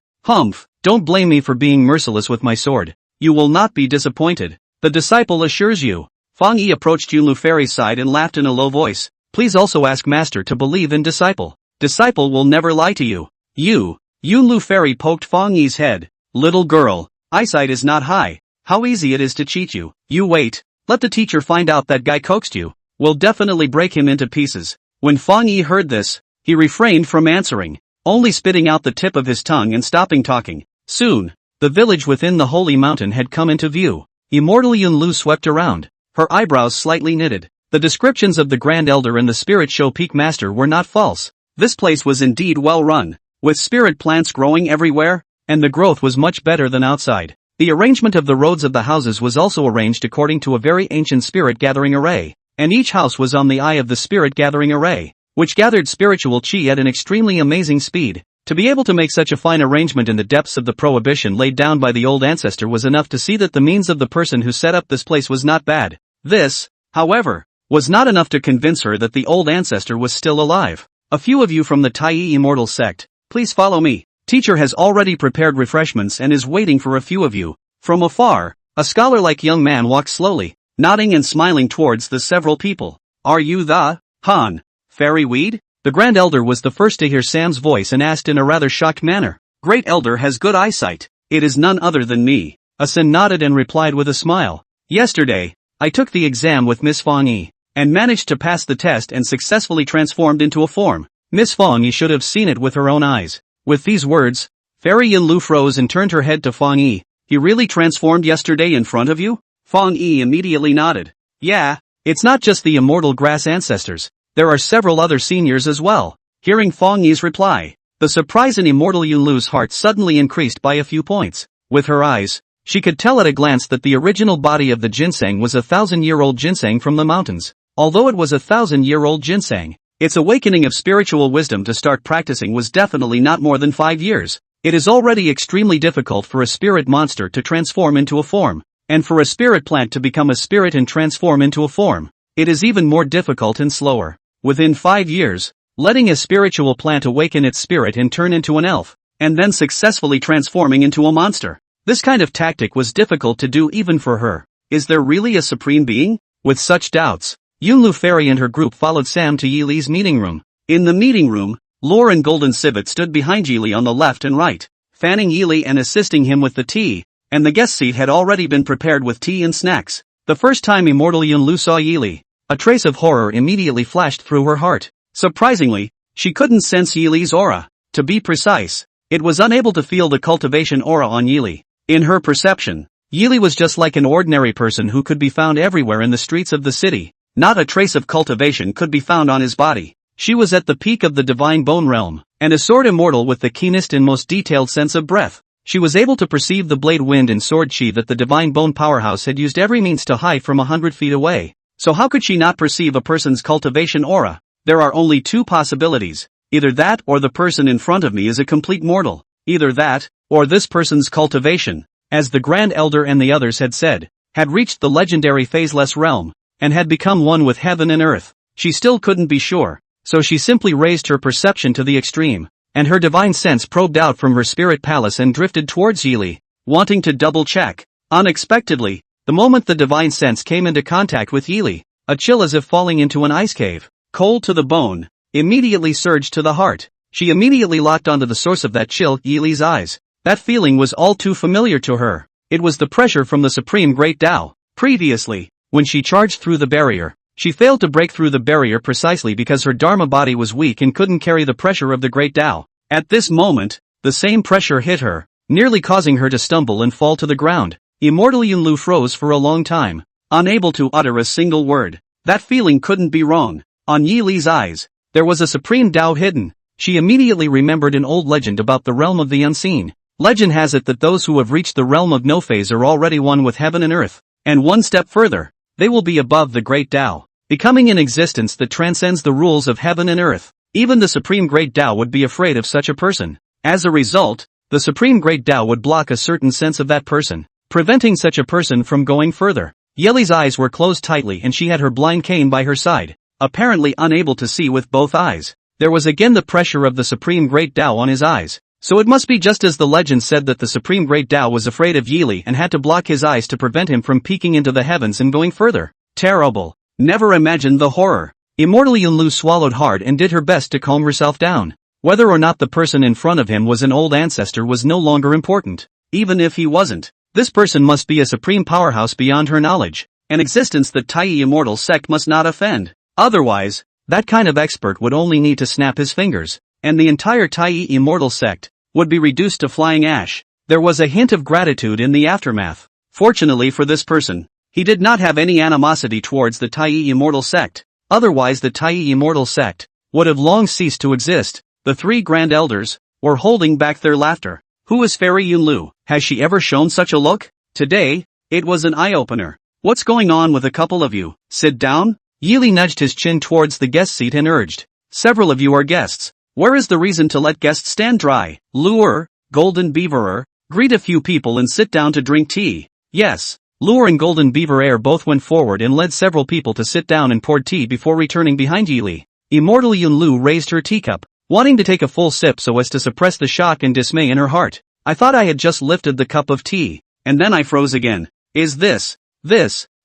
don't blame me for being merciless with my sword. You will not be disappointed. The disciple assures you. Fang Yi approached Yunlu Fairy's side and laughed in a low voice. Please also ask master to believe in disciple. Disciple will never lie to you. Yunlu Fairy poked Fang Yi's head. Little girl, eyesight is not high. How easy it is to cheat you. You wait. Let the teacher find out that guy coaxed you. We'll definitely break him into pieces. When Fang Yi heard this, he refrained from answering, only spitting out the tip of his tongue and stopping talking. Soon, the village within the holy mountain had come into view. Immortal Yunlu swept around, her eyebrows slightly knitted. The descriptions of the Grand Elder and the Spirit Show Peak Master were not false. This place was indeed well run, with spirit plants growing everywhere, and the growth was much better than outside. The arrangement of the roads of the houses was also arranged according to a very ancient spirit gathering array, and each house was on the eye of the spirit gathering array, which gathered spiritual chi at an extremely amazing speed. To be able to make such a fine arrangement in the depths of the prohibition laid down by the old ancestor was enough to see that the means of the person who set up this place was not bad. This, however, was not enough to convince her that the old ancestor was still alive. A few of you from the Tai Immortal sect, please follow me. Teacher has already prepared refreshments and is waiting for a few of you. From afar, a scholar-like young man walks slowly, nodding and smiling towards the several people. Are you the Han Fairy Weed? The Grand Elder was the first to hear Sam's voice and asked in a rather shocked manner. Great Elder has good eyesight. It is none other than me. Asin nodded and replied with a smile. Yesterday, I took the exam with Miss Fong Yi, and managed to pass the test and successfully transformed into a form. Miss Fong Yi should have seen it with her own eyes. With these words, Fairy Yin Lu froze and turned her head to Fong Yi. He really transformed yesterday in front of you? Fong Yi immediately nodded. Yeah, it's not just the immortal grass ancestors. There are several other seniors as well. Hearing Fong Yi's reply, the surprise in immortal Yun Lu's heart suddenly increased by a few points. With her eyes, she could tell at a glance that the original body of the ginseng was a 1,000-year-old ginseng from the mountains. Although it was a 1,000-year-old ginseng, its awakening of spiritual wisdom to start practicing was definitely not more than 5 years. It is already extremely difficult for a spirit monster to transform into a form, and for a spirit plant to become a spirit and transform into a form. It is even more difficult and slower. Within 5 years, letting a spiritual plant awaken its spirit and turn into an elf, and then successfully transforming into a monster. This kind of tactic was difficult to do even for her. Is there really a supreme being? With such doubts, Yunlu Fairy and her group followed Sam to Yi Li's meeting room. In the meeting room, Lore and Golden Civet stood behind Yi Li on the left and right, fanning Yi Li and assisting him with the tea, and the guest seat had already been prepared with tea and snacks. The first time immortal Yunlu saw Yi Li, a trace of horror immediately flashed through her heart. Surprisingly, she couldn't sense Yi Li's aura. To be precise, it was unable to feel the cultivation aura on Yi Li. In her perception, Yi Li was just like an ordinary person who could be found everywhere in the streets of the city. Not a trace of cultivation could be found on his body. She was at the peak of the divine bone realm, and a sword immortal with the keenest and most detailed sense of breath. She was able to perceive the blade wind and sword chi that the divine bone powerhouse had used every means to hide from 100 feet away. So how could she not perceive a person's cultivation aura? There are only two possibilities. Either that or the person in front of me is a complete mortal. Either that, or this person's cultivation, as the Grand Elder and the others had said, had reached the legendary phaseless realm, and had become one with heaven and earth. She still couldn't be sure, so she simply raised her perception to the extreme, and her divine sense probed out from her spirit palace and drifted towards Yi Li, wanting to double-check. Unexpectedly, the moment the divine sense came into contact with Yi Li, a chill as if falling into an ice cave, cold to the bone, immediately surged to the heart. She immediately locked onto the source of that chill, Yi Li's eyes. That feeling was all too familiar to her. It was the pressure from the Supreme Great Tao. Previously, when she charged through the barrier, she failed to break through the barrier precisely because her Dharma body was weak and couldn't carry the pressure of the Great Tao. At this moment, the same pressure hit her, nearly causing her to stumble and fall to the ground. Immortal Yunlu froze for a long time, unable to utter a single word. That feeling couldn't be wrong. On Yi Li's eyes, there was a supreme Tao hidden. She immediately remembered an old legend about the realm of the unseen. Legend has it that those who have reached the realm of no phase are already one with heaven and earth, and one step further, they will be above the great Tao, becoming an existence that transcends the rules of heaven and earth. Even the Supreme Great Tao would be afraid of such a person. As a result, the Supreme Great Tao would block a certain sense of that person, preventing such a person from going further. Yi Li's eyes were closed tightly and she had her blind cane by her side, apparently unable to see with both eyes. There was again the pressure of the Supreme Great Tao on his eyes. So it must be just as the legend said that the Supreme Great Tao was afraid of Yi Li and had to block his eyes to prevent him from peeking into the heavens and going further. Terrible. Never imagined the horror. Immortal Yunlu swallowed hard and did her best to calm herself down. Whether or not the person in front of him was an old ancestor was no longer important. Even if he wasn't, this person must be a supreme powerhouse beyond her knowledge, an existence that Tai Immortal sect must not offend. Otherwise, that kind of expert would only need to snap his fingers, and the entire Tai Immortal sect would be reduced to flying ash. There was a hint of gratitude in the aftermath. Fortunately for this person, he did not have any animosity towards the Tai Immortal sect. Otherwise the Tai Immortal sect would have long ceased to exist. The three grand elders were holding back their laughter. Who is Fairy Yunlu? Has she ever shown such a look? Today, it was an eye-opener. What's going on with a couple of you? Sit down? Yili nudged his chin towards the guest seat and urged. Several of you are guests. Where is the reason to let guests stand dry? Lure, Golden Beaverer, greet a few people and sit down to drink tea. Yes. Lure and Golden Beaver both went forward and led several people to sit down and poured tea before returning behind Yili. Immortal Yunlu raised her teacup, wanting to take a full sip so as to suppress the shock and dismay in her heart. I thought I had just lifted the cup of tea, and then I froze again. Is this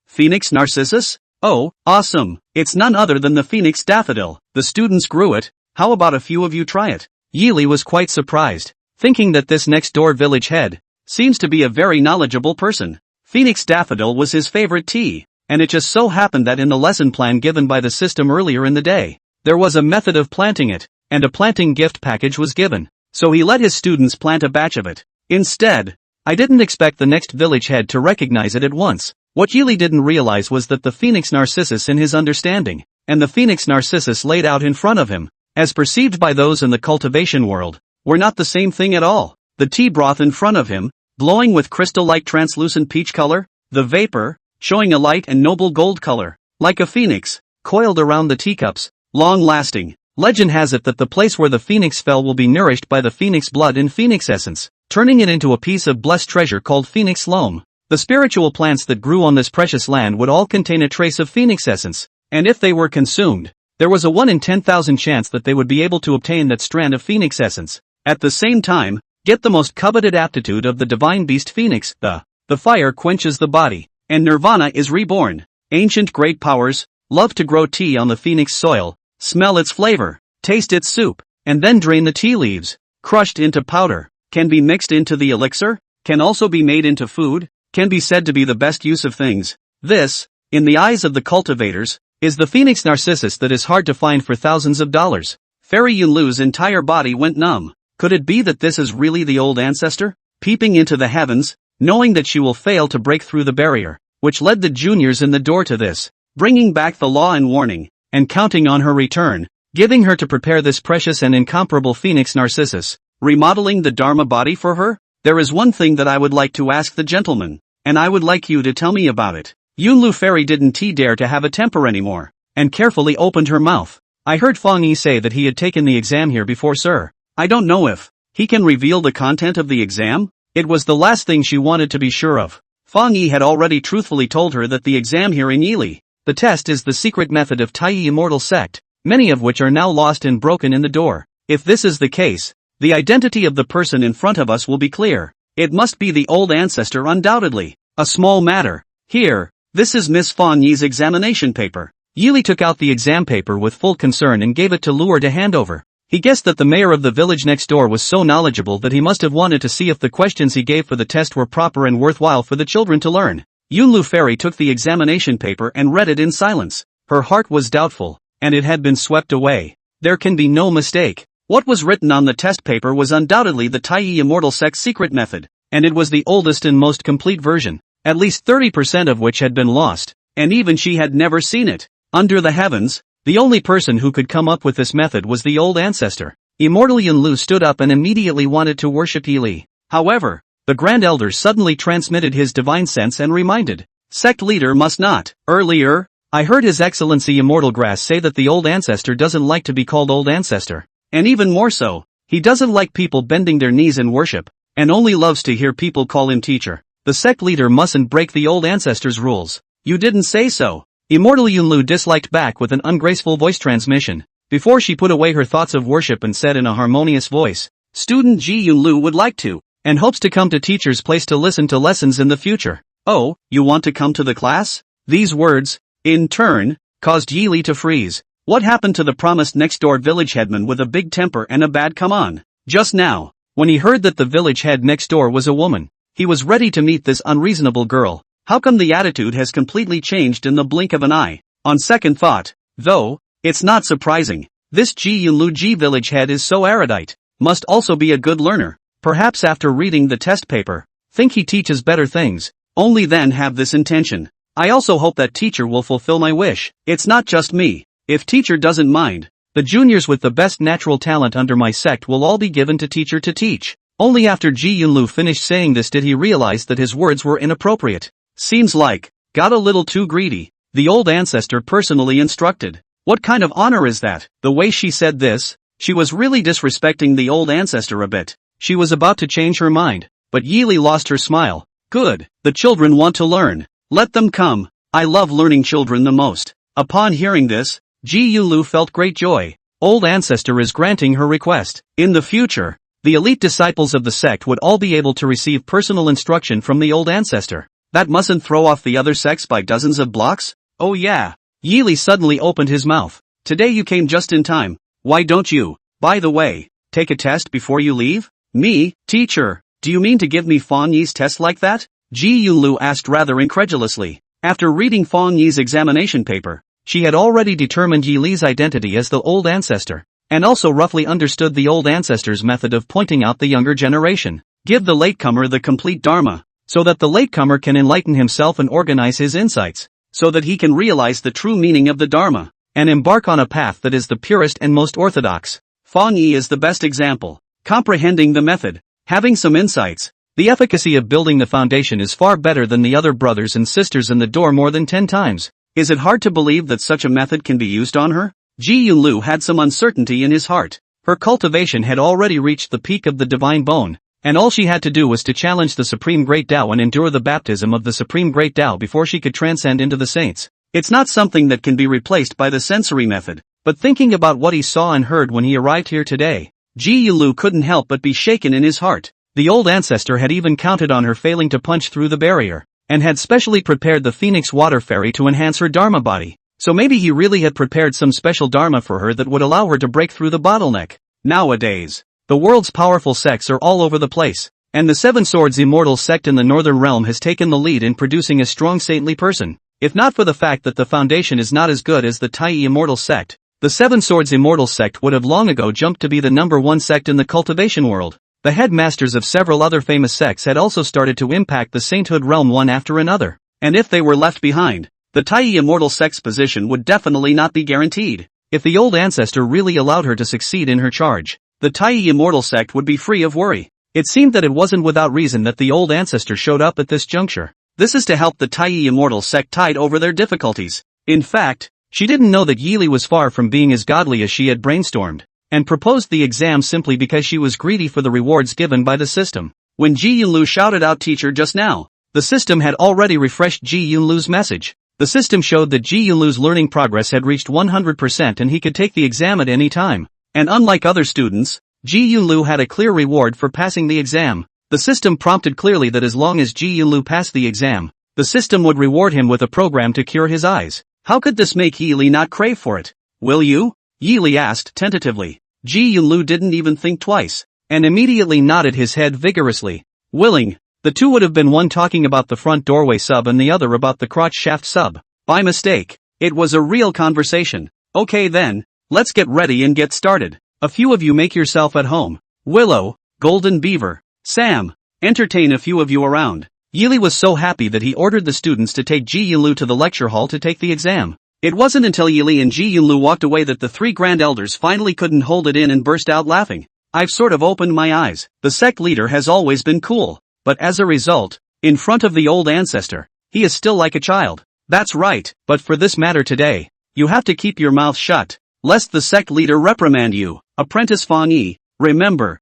Phoenix Narcissus? Oh, awesome. It's none other than the Phoenix Daffodil. The students grew it. How about a few of you try it? Yili was quite surprised, thinking that this next-door village head seems to be a very knowledgeable person. Phoenix Daffodil was his favorite tea, and it just so happened that in the lesson plan given by the system earlier in the day, there was a method of planting it, and a planting gift package was given, so he let his students plant a batch of it. Instead, I didn't expect the next village head to recognize it at once. What Yili didn't realize was that the Phoenix Narcissus in his understanding, and the Phoenix Narcissus laid out in front of him, as perceived by those in the cultivation world, were not the same thing at all. The tea broth in front of him, glowing with crystal-like translucent peach color, the vapor, showing a light and noble gold color, like a phoenix, coiled around the teacups, long-lasting. Legend has it that the place where the phoenix fell will be nourished by the phoenix blood and phoenix essence, turning it into a piece of blessed treasure called phoenix loam. The spiritual plants that grew on this precious land would all contain a trace of phoenix essence, and if they were consumed, there was a 1 in 10,000 chance that they would be able to obtain that strand of phoenix essence. At the same time, get the most coveted aptitude of the divine beast phoenix. The fire quenches the body, and nirvana is reborn. Ancient great powers love to grow tea on the phoenix soil, smell its flavor, taste its soup, and then drain the tea leaves, crushed into powder, can be mixed into the elixir, can also be made into food, can be said to be the best use of things. This, in the eyes of the cultivators, is the Phoenix Narcissus that is hard to find for thousands of dollars. Fairy Yunlu's entire body went numb. Could it be that this is really the old ancestor, peeping into the heavens, knowing that she will fail to break through the barrier, which led the juniors in the door to this, bringing back the law and warning, and counting on her return, giving her to prepare this precious and incomparable Phoenix Narcissus, remodeling the Dharma body for her? There is one thing that I would like to ask the gentleman, and I would like you to tell me about it. Yunlu Fairy didn't dare to have a temper anymore, and carefully opened her mouth. I heard Fang Yi say that he had taken the exam here before, sir. I don't know if he can reveal the content of the exam. It was the last thing she wanted to be sure of. Fang Yi had already truthfully told her that the exam here in Yili, the test is the secret method of Taiyi immortal sect, many of which are now lost and broken in the door. If this is the case, the identity of the person in front of us will be clear. It must be the old ancestor undoubtedly. A small matter. Here, this is Miss Fang Yi's examination paper. Yili took out the exam paper with full concern and gave it to Lure to hand over. He guessed that the mayor of the village next door was so knowledgeable that he must have wanted to see if the questions he gave for the test were proper and worthwhile for the children to learn. Yunlu Fairy took the examination paper and read it in silence. Her heart was doubtful, and it had been swept away. There can be no mistake. What was written on the test paper was undoubtedly the Taiyi immortal sect's secret method, and it was the oldest and most complete version, at least 30% of which had been lost, and even she had never seen it. Under the heavens, the only person who could come up with this method was the old ancestor. Immortal Yunlu stood up and immediately wanted to worship Yili. However, the Grand Elder suddenly transmitted his divine sense and reminded, sect leader must not. Earlier, I heard His Excellency Immortal Grass say that the old ancestor doesn't like to be called old ancestor. And even more so, he doesn't like people bending their knees in worship, and only loves to hear people call him teacher. The sect leader mustn't break the old ancestor's rules. You didn't say so. Immortal Yunlu disliked back with an ungraceful voice transmission, before she put away her thoughts of worship and said in a harmonious voice, Student Ji Yunlu would like to, and hopes to come to teacher's place to listen to lessons in the future. Oh, you want to come to the class? These words, in turn, caused Yili to freeze. What happened to the promised next-door village headman with a big temper and a bad come on? Just now, when he heard that the village head next door was a woman, he was ready to meet this unreasonable girl. How come the attitude has completely changed in the blink of an eye? On second thought, though, it's not surprising. This Ji Yunlu Ji village head is so erudite, must also be a good learner. Perhaps after reading the test paper, think he teaches better things, only then have this intention. I also hope that teacher will fulfill my wish. It's not just me. If teacher doesn't mind, The juniors with the best natural talent under my sect will all be given to teacher to teach. Only after Ji Yunlu finished saying this did he realize that his words were inappropriate. Seems like, got a little too greedy, the old ancestor personally instructed. What kind of honor is that? The way she said this, she was really disrespecting the old ancestor a bit. She was about to change her mind, but Yili lost her smile. Good, the children want to learn. Let them come. I love learning children the most. Upon hearing this, Ji Yunlu felt great joy. Old ancestor is granting her request. In the future, the elite disciples of the sect would all be able to receive personal instruction from the old ancestor. That mustn't throw off the other sects by dozens of blocks? Oh yeah. Yili suddenly opened his mouth. Today you came just in time. Why don't you, by the way, take a test before you leave? Me, teacher, do you mean to give me Fang Yi's test like that? Ji Yunlu asked rather incredulously. After reading Fang Yi's examination paper, she had already determined Yi Li's identity as the old ancestor, and also roughly understood the old ancestor's method of pointing out the younger generation. Give the latecomer the complete dharma, so that the latecomer can enlighten himself and organize his insights, so that he can realize the true meaning of the dharma, and embark on a path that is the purest and most orthodox. Fang Yi is the best example. Comprehending the method, having some insights, the efficacy of building the foundation is far better than the other brothers and sisters in the door more than 10 times. Is it hard to believe that such a method can be used on her? Ji Yunlu had some uncertainty in his heart. Her cultivation had already reached the peak of the divine bone, and all she had to do was to challenge the Supreme Great Tao and endure the baptism of the Supreme Great Tao before she could transcend into the saints. It's not something that can be replaced by the sensory method, but thinking about what he saw and heard when he arrived here today, Ji Yunlu couldn't help but be shaken in his heart. The old ancestor had even counted on her failing to punch through the barrier, and had specially prepared the Phoenix Water Fairy to enhance her Dharma body. So maybe he really had prepared some special Dharma for her that would allow her to break through the bottleneck. Nowadays, the world's powerful sects are all over the place, and the Seven Swords Immortal sect in the Northern Realm has taken the lead in producing a strong saintly person. If not for the fact that the foundation is not as good as the Tai Immortal sect, the Seven Swords Immortal sect would have long ago jumped to be the #1 sect in the cultivation world. The headmasters of several other famous sects had also started to impact the sainthood realm one after another, and if they were left behind, the Tai Immortal sect's position would definitely not be guaranteed. If the old ancestor really allowed her to succeed in her charge, the Tai Immortal sect would be free of worry. It seemed that it wasn't without reason that the old ancestor showed up at this juncture. This is to help the Tai Immortal sect tide over their difficulties. In fact, she didn't know that Yili was far from being as godly as she had brainstormed, and proposed the exam simply because she was greedy for the rewards given by the system. When Ji Yunlu shouted out teacher just now, the system had already refreshed Ji Yunlu's message. The system showed that Ji Yunlu's learning progress had reached 100% and he could take the exam at any time. And unlike other students, Ji Yunlu had a clear reward for passing the exam. The system prompted clearly that as long as Ji Yunlu passed the exam, the system would reward him with a program to cure his eyes. How could this make Yili not crave for it? Will you? Yili asked tentatively. Ji Yunlu didn't even think twice, and immediately nodded his head vigorously. Willing. The two would have been one talking about the front doorway sub and the other about the crotch shaft sub. By mistake. It was a real conversation. Okay then, let's get ready and get started. A few of you make yourself at home. Willow, Golden Beaver, Sam, entertain a few of you around. Yili was so happy that he ordered the students to take Ji Yunlu to the lecture hall to take the exam. It wasn't until Yili and Ji Yunlu walked away that the three grand elders finally couldn't hold it in and burst out laughing. I've sort of opened my eyes. The sect leader has always been cool, but as a result, in front of the old ancestor, he is still like a child. That's right, but for this matter today, you have to keep your mouth shut, lest the sect leader reprimand you. Apprentice Fang Yi, remember.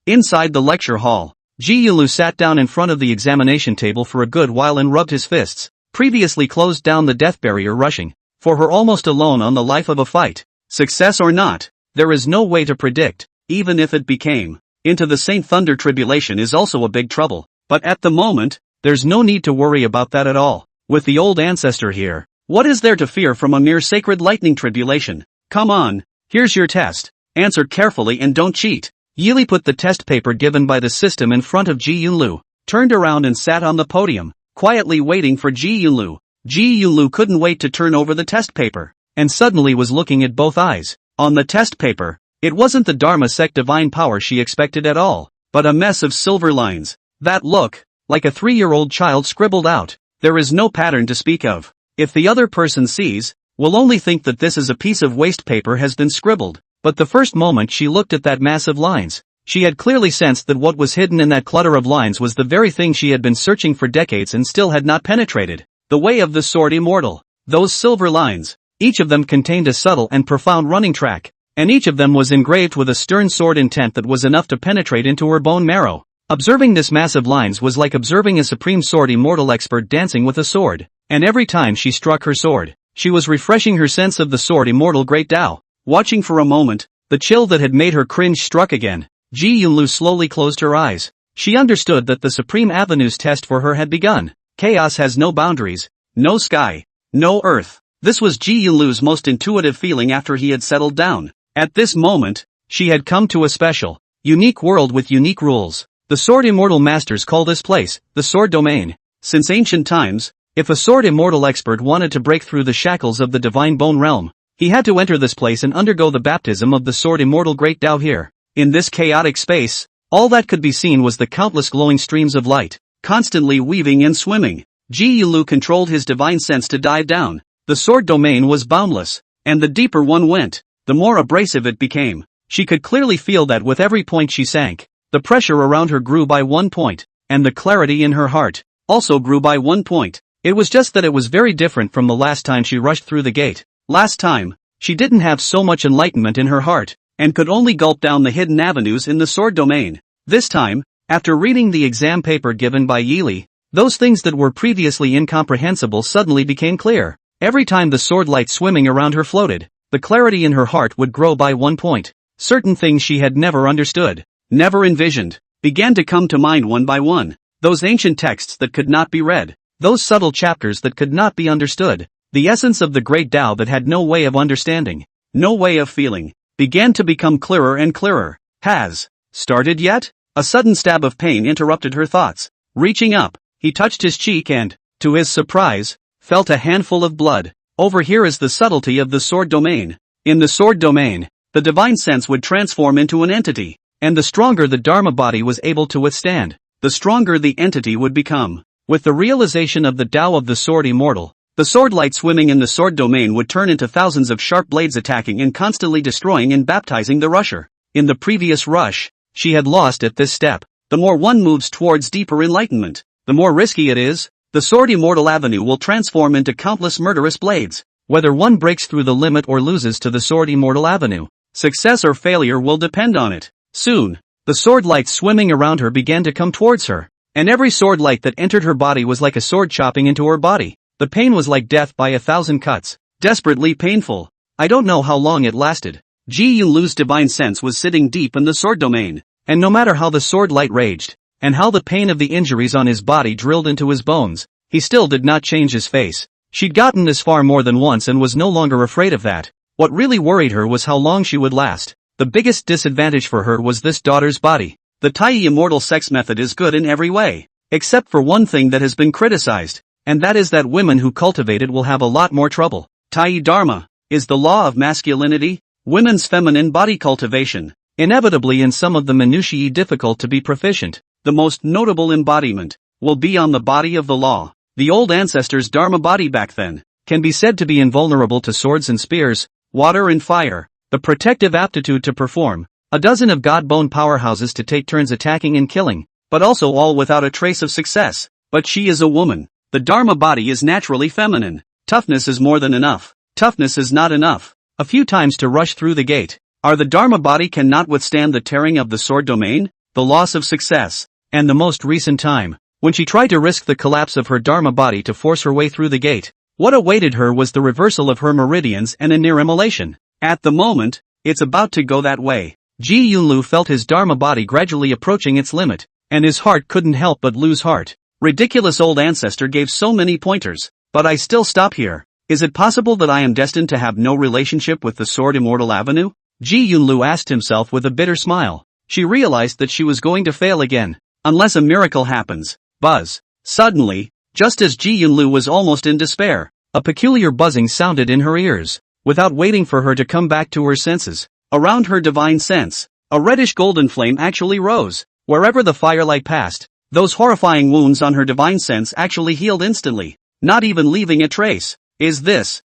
Inside the lecture hall, Ji Yunlu sat down in front of the examination table for a good while and rubbed his fists. Previously closed down the death barrier rushing, for her almost alone on the life of a fight. Success or not, there is no way to predict, even if it became. Into the Saint Thunder tribulation is also a big trouble, but at the moment, there's no need to worry about that at all. With the old ancestor here, what is there to fear from a mere sacred lightning tribulation? Come on, here's your test. Answer carefully and don't cheat. Yili put the test paper given by the system in front of Ji Yunlu, turned around and sat on the podium, quietly waiting for Ji Yunlu. Ji Yunlu couldn't wait to turn over the test paper, and suddenly was looking at both eyes. On the test paper, it wasn't the Dharma sect divine power she expected at all, but a mess of silver lines, that look like a 3-year-old child scribbled out. There is no pattern to speak of. If the other person sees, will only think that this is a piece of waste paper has been scribbled. But the first moment she looked at that mass of lines, she had clearly sensed that what was hidden in that clutter of lines was the very thing she had been searching for decades and still had not penetrated. The way of the sword immortal. Those silver lines, each of them contained a subtle and profound running track, and each of them was engraved with a stern sword intent that was enough to penetrate into her bone marrow. Observing this mass of lines was like observing a supreme sword immortal expert dancing with a sword, and every time she struck her sword, she was refreshing her sense of the sword immortal great Tao. Watching for a moment, the chill that had made her cringe struck again. Ji Yunlu slowly closed her eyes. She understood that the Supreme Avenue's test for her had begun. Chaos has no boundaries, no sky, no earth. This was Ji Yunlu's most intuitive feeling after he had settled down. At this moment, she had come to a special, unique world with unique rules. The Sword Immortal Masters call this place, the Sword Domain. Since ancient times, if a Sword Immortal expert wanted to break through the shackles of the Divine Bone Realm, he had to enter this place and undergo the baptism of the Sword Immortal Great Tao here. In this chaotic space, all that could be seen was the countless glowing streams of light, constantly weaving and swimming. Ji Yulu controlled his divine sense to dive down. The sword domain was boundless, and the deeper one went, the more abrasive it became. She could clearly feel that with every point she sank, the pressure around her grew by 1 point, and the clarity in her heart also grew by 1 point. It was just that it was very different from the last time she rushed through the gate. Last time, she didn't have so much enlightenment in her heart, and could only gulp down the hidden avenues in the sword domain. This time, after reading the exam paper given by Yili, those things that were previously incomprehensible suddenly became clear. Every time the sword light swimming around her floated, the clarity in her heart would grow by 1 point. Certain things she had never understood, never envisioned, began to come to mind one by one. Those ancient texts that could not be read, those subtle chapters that could not be understood, the essence of the great Tao that had no way of understanding, no way of feeling, began to become clearer and clearer. Has started yet? A sudden stab of pain interrupted her thoughts. Reaching up, he touched his cheek and, to his surprise, felt a handful of blood. Over here is the subtlety of the sword domain. In the sword domain, the divine sense would transform into an entity, and the stronger the Dharma body was able to withstand, the stronger the entity would become. With the realization of the Tao of the sword immortal, the sword light swimming in the sword domain would turn into thousands of sharp blades attacking and constantly destroying and baptizing the rusher. In the previous rush, she had lost at this step. The more one moves towards deeper enlightenment, the more risky it is. The sword immortal avenue will transform into countless murderous blades. Whether one breaks through the limit or loses to the sword immortal avenue, success or failure will depend on it. Soon, the sword light swimming around her began to come towards her, and every sword light that entered her body was like a sword chopping into her body. The pain was like death by 1,000 cuts, desperately painful. I don't know how long it lasted. Ji Yunlu's divine sense was sitting deep in the sword domain, and no matter how the sword light raged, and how the pain of the injuries on his body drilled into his bones, he still did not change his face. She'd gotten this far more than once and was no longer afraid of that. What really worried her was how long she would last. The biggest disadvantage for her was this daughter's body. The Tai immortal sex method is good in every way, except for one thing that has been criticized, and that is that women who cultivate it will have a lot more trouble. Tai Dharma is the law of masculinity, women's feminine body cultivation, inevitably in some of the minutiae difficult to be proficient. The most notable embodiment will be on the body of the law. The old ancestors' Dharma body back then can be said to be invulnerable to swords and spears, water and fire, the protective aptitude to perform a dozen of god-bone powerhouses to take turns attacking and killing, but also all without a trace of success. But she is a woman. The Dharma body is naturally feminine. Toughness is more than enough. Toughness is not enough. A few times to rush through the gate. The Dharma body cannot withstand the tearing of the sword domain, the loss of success, and the most recent time, when she tried to risk the collapse of her Dharma body to force her way through the gate. What awaited her was the reversal of her meridians and a near immolation. At the moment, it's about to go that way. Ji Yunlu felt his Dharma body gradually approaching its limit, and his heart couldn't help but lose heart. Ridiculous old ancestor gave so many pointers, but I still stop here. Is it possible that I am destined to have no relationship with the Sword Immortal Avenue? Ji Yunlu asked himself with a bitter smile. She realized that she was going to fail again, unless a miracle happens. Buzz. Suddenly, just as Ji Yunlu was almost in despair, a peculiar buzzing sounded in her ears. Without waiting for her to come back to her senses, around her divine sense, a reddish golden flame actually rose. Wherever the firelight passed, those horrifying wounds on her divine sense actually healed instantly, not even leaving a trace. Is this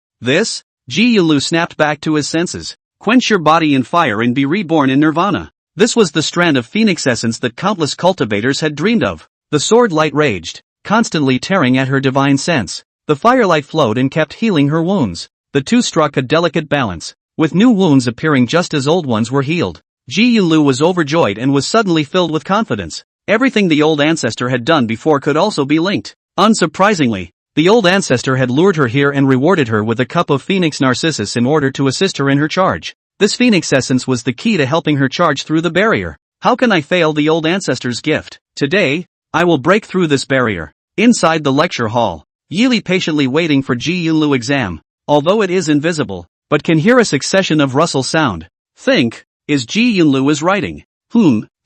Ji Yulu snapped back to his senses. Quench your body in fire and be reborn in nirvana. This was the strand of phoenix essence that countless cultivators had dreamed of. The sword light raged, constantly tearing at her divine sense. The firelight flowed and kept healing her wounds. The two struck a delicate balance, with new wounds appearing just as old ones were healed. Ji Yulu was overjoyed and was suddenly filled with confidence. Everything the old ancestor had done before could also be linked. Unsurprisingly, the old ancestor had lured her here and rewarded her with a cup of Phoenix Narcissus in order to assist her in her charge. This Phoenix essence was the key to helping her charge through the barrier. How can I fail the old ancestor's gift? Today, I will break through this barrier. Inside the lecture hall, Yili patiently waiting for Ji Yulu exam, although it is invisible, but can hear a succession of rustle sound. Think, is Ji Yulu is writing.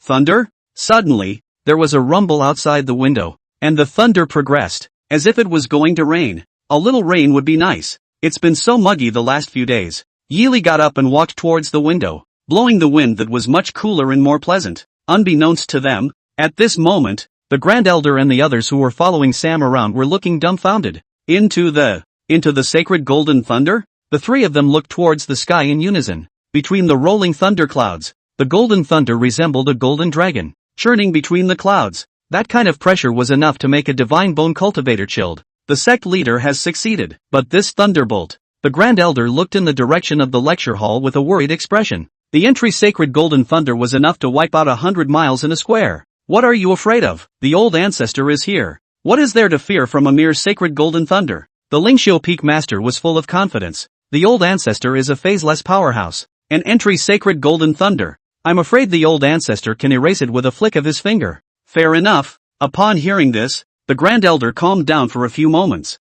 Thunder? Suddenly, there was a rumble outside the window, and the thunder progressed. As if it was going to rain. A little rain would be nice. It's been so muggy the last few days. Yili got up and walked towards the window, blowing the wind that was much cooler and more pleasant. Unbeknownst to them, at this moment, the Grand Elder and the others who were following Sam around were looking dumbfounded. Into the sacred golden thunder? The three of them looked towards the sky in unison. Between the rolling thunder clouds, the golden thunder resembled a golden dragon, churning between the clouds. That kind of pressure was enough to make a divine bone cultivator chilled. The sect leader has succeeded. But this thunderbolt. The Grand Elder looked in the direction of the lecture hall with a worried expression. The entry sacred golden thunder was enough to wipe out 100 miles in a square. What are you afraid of? The old ancestor is here. What is there to fear from a mere sacred golden thunder? The Lingxiu Peak Master was full of confidence. The old ancestor is a phaseless powerhouse. An entry sacred golden thunder. I'm afraid the old ancestor can erase it with a flick of his finger. Fair enough. Upon hearing this, the Grand Elder calmed down for a few moments.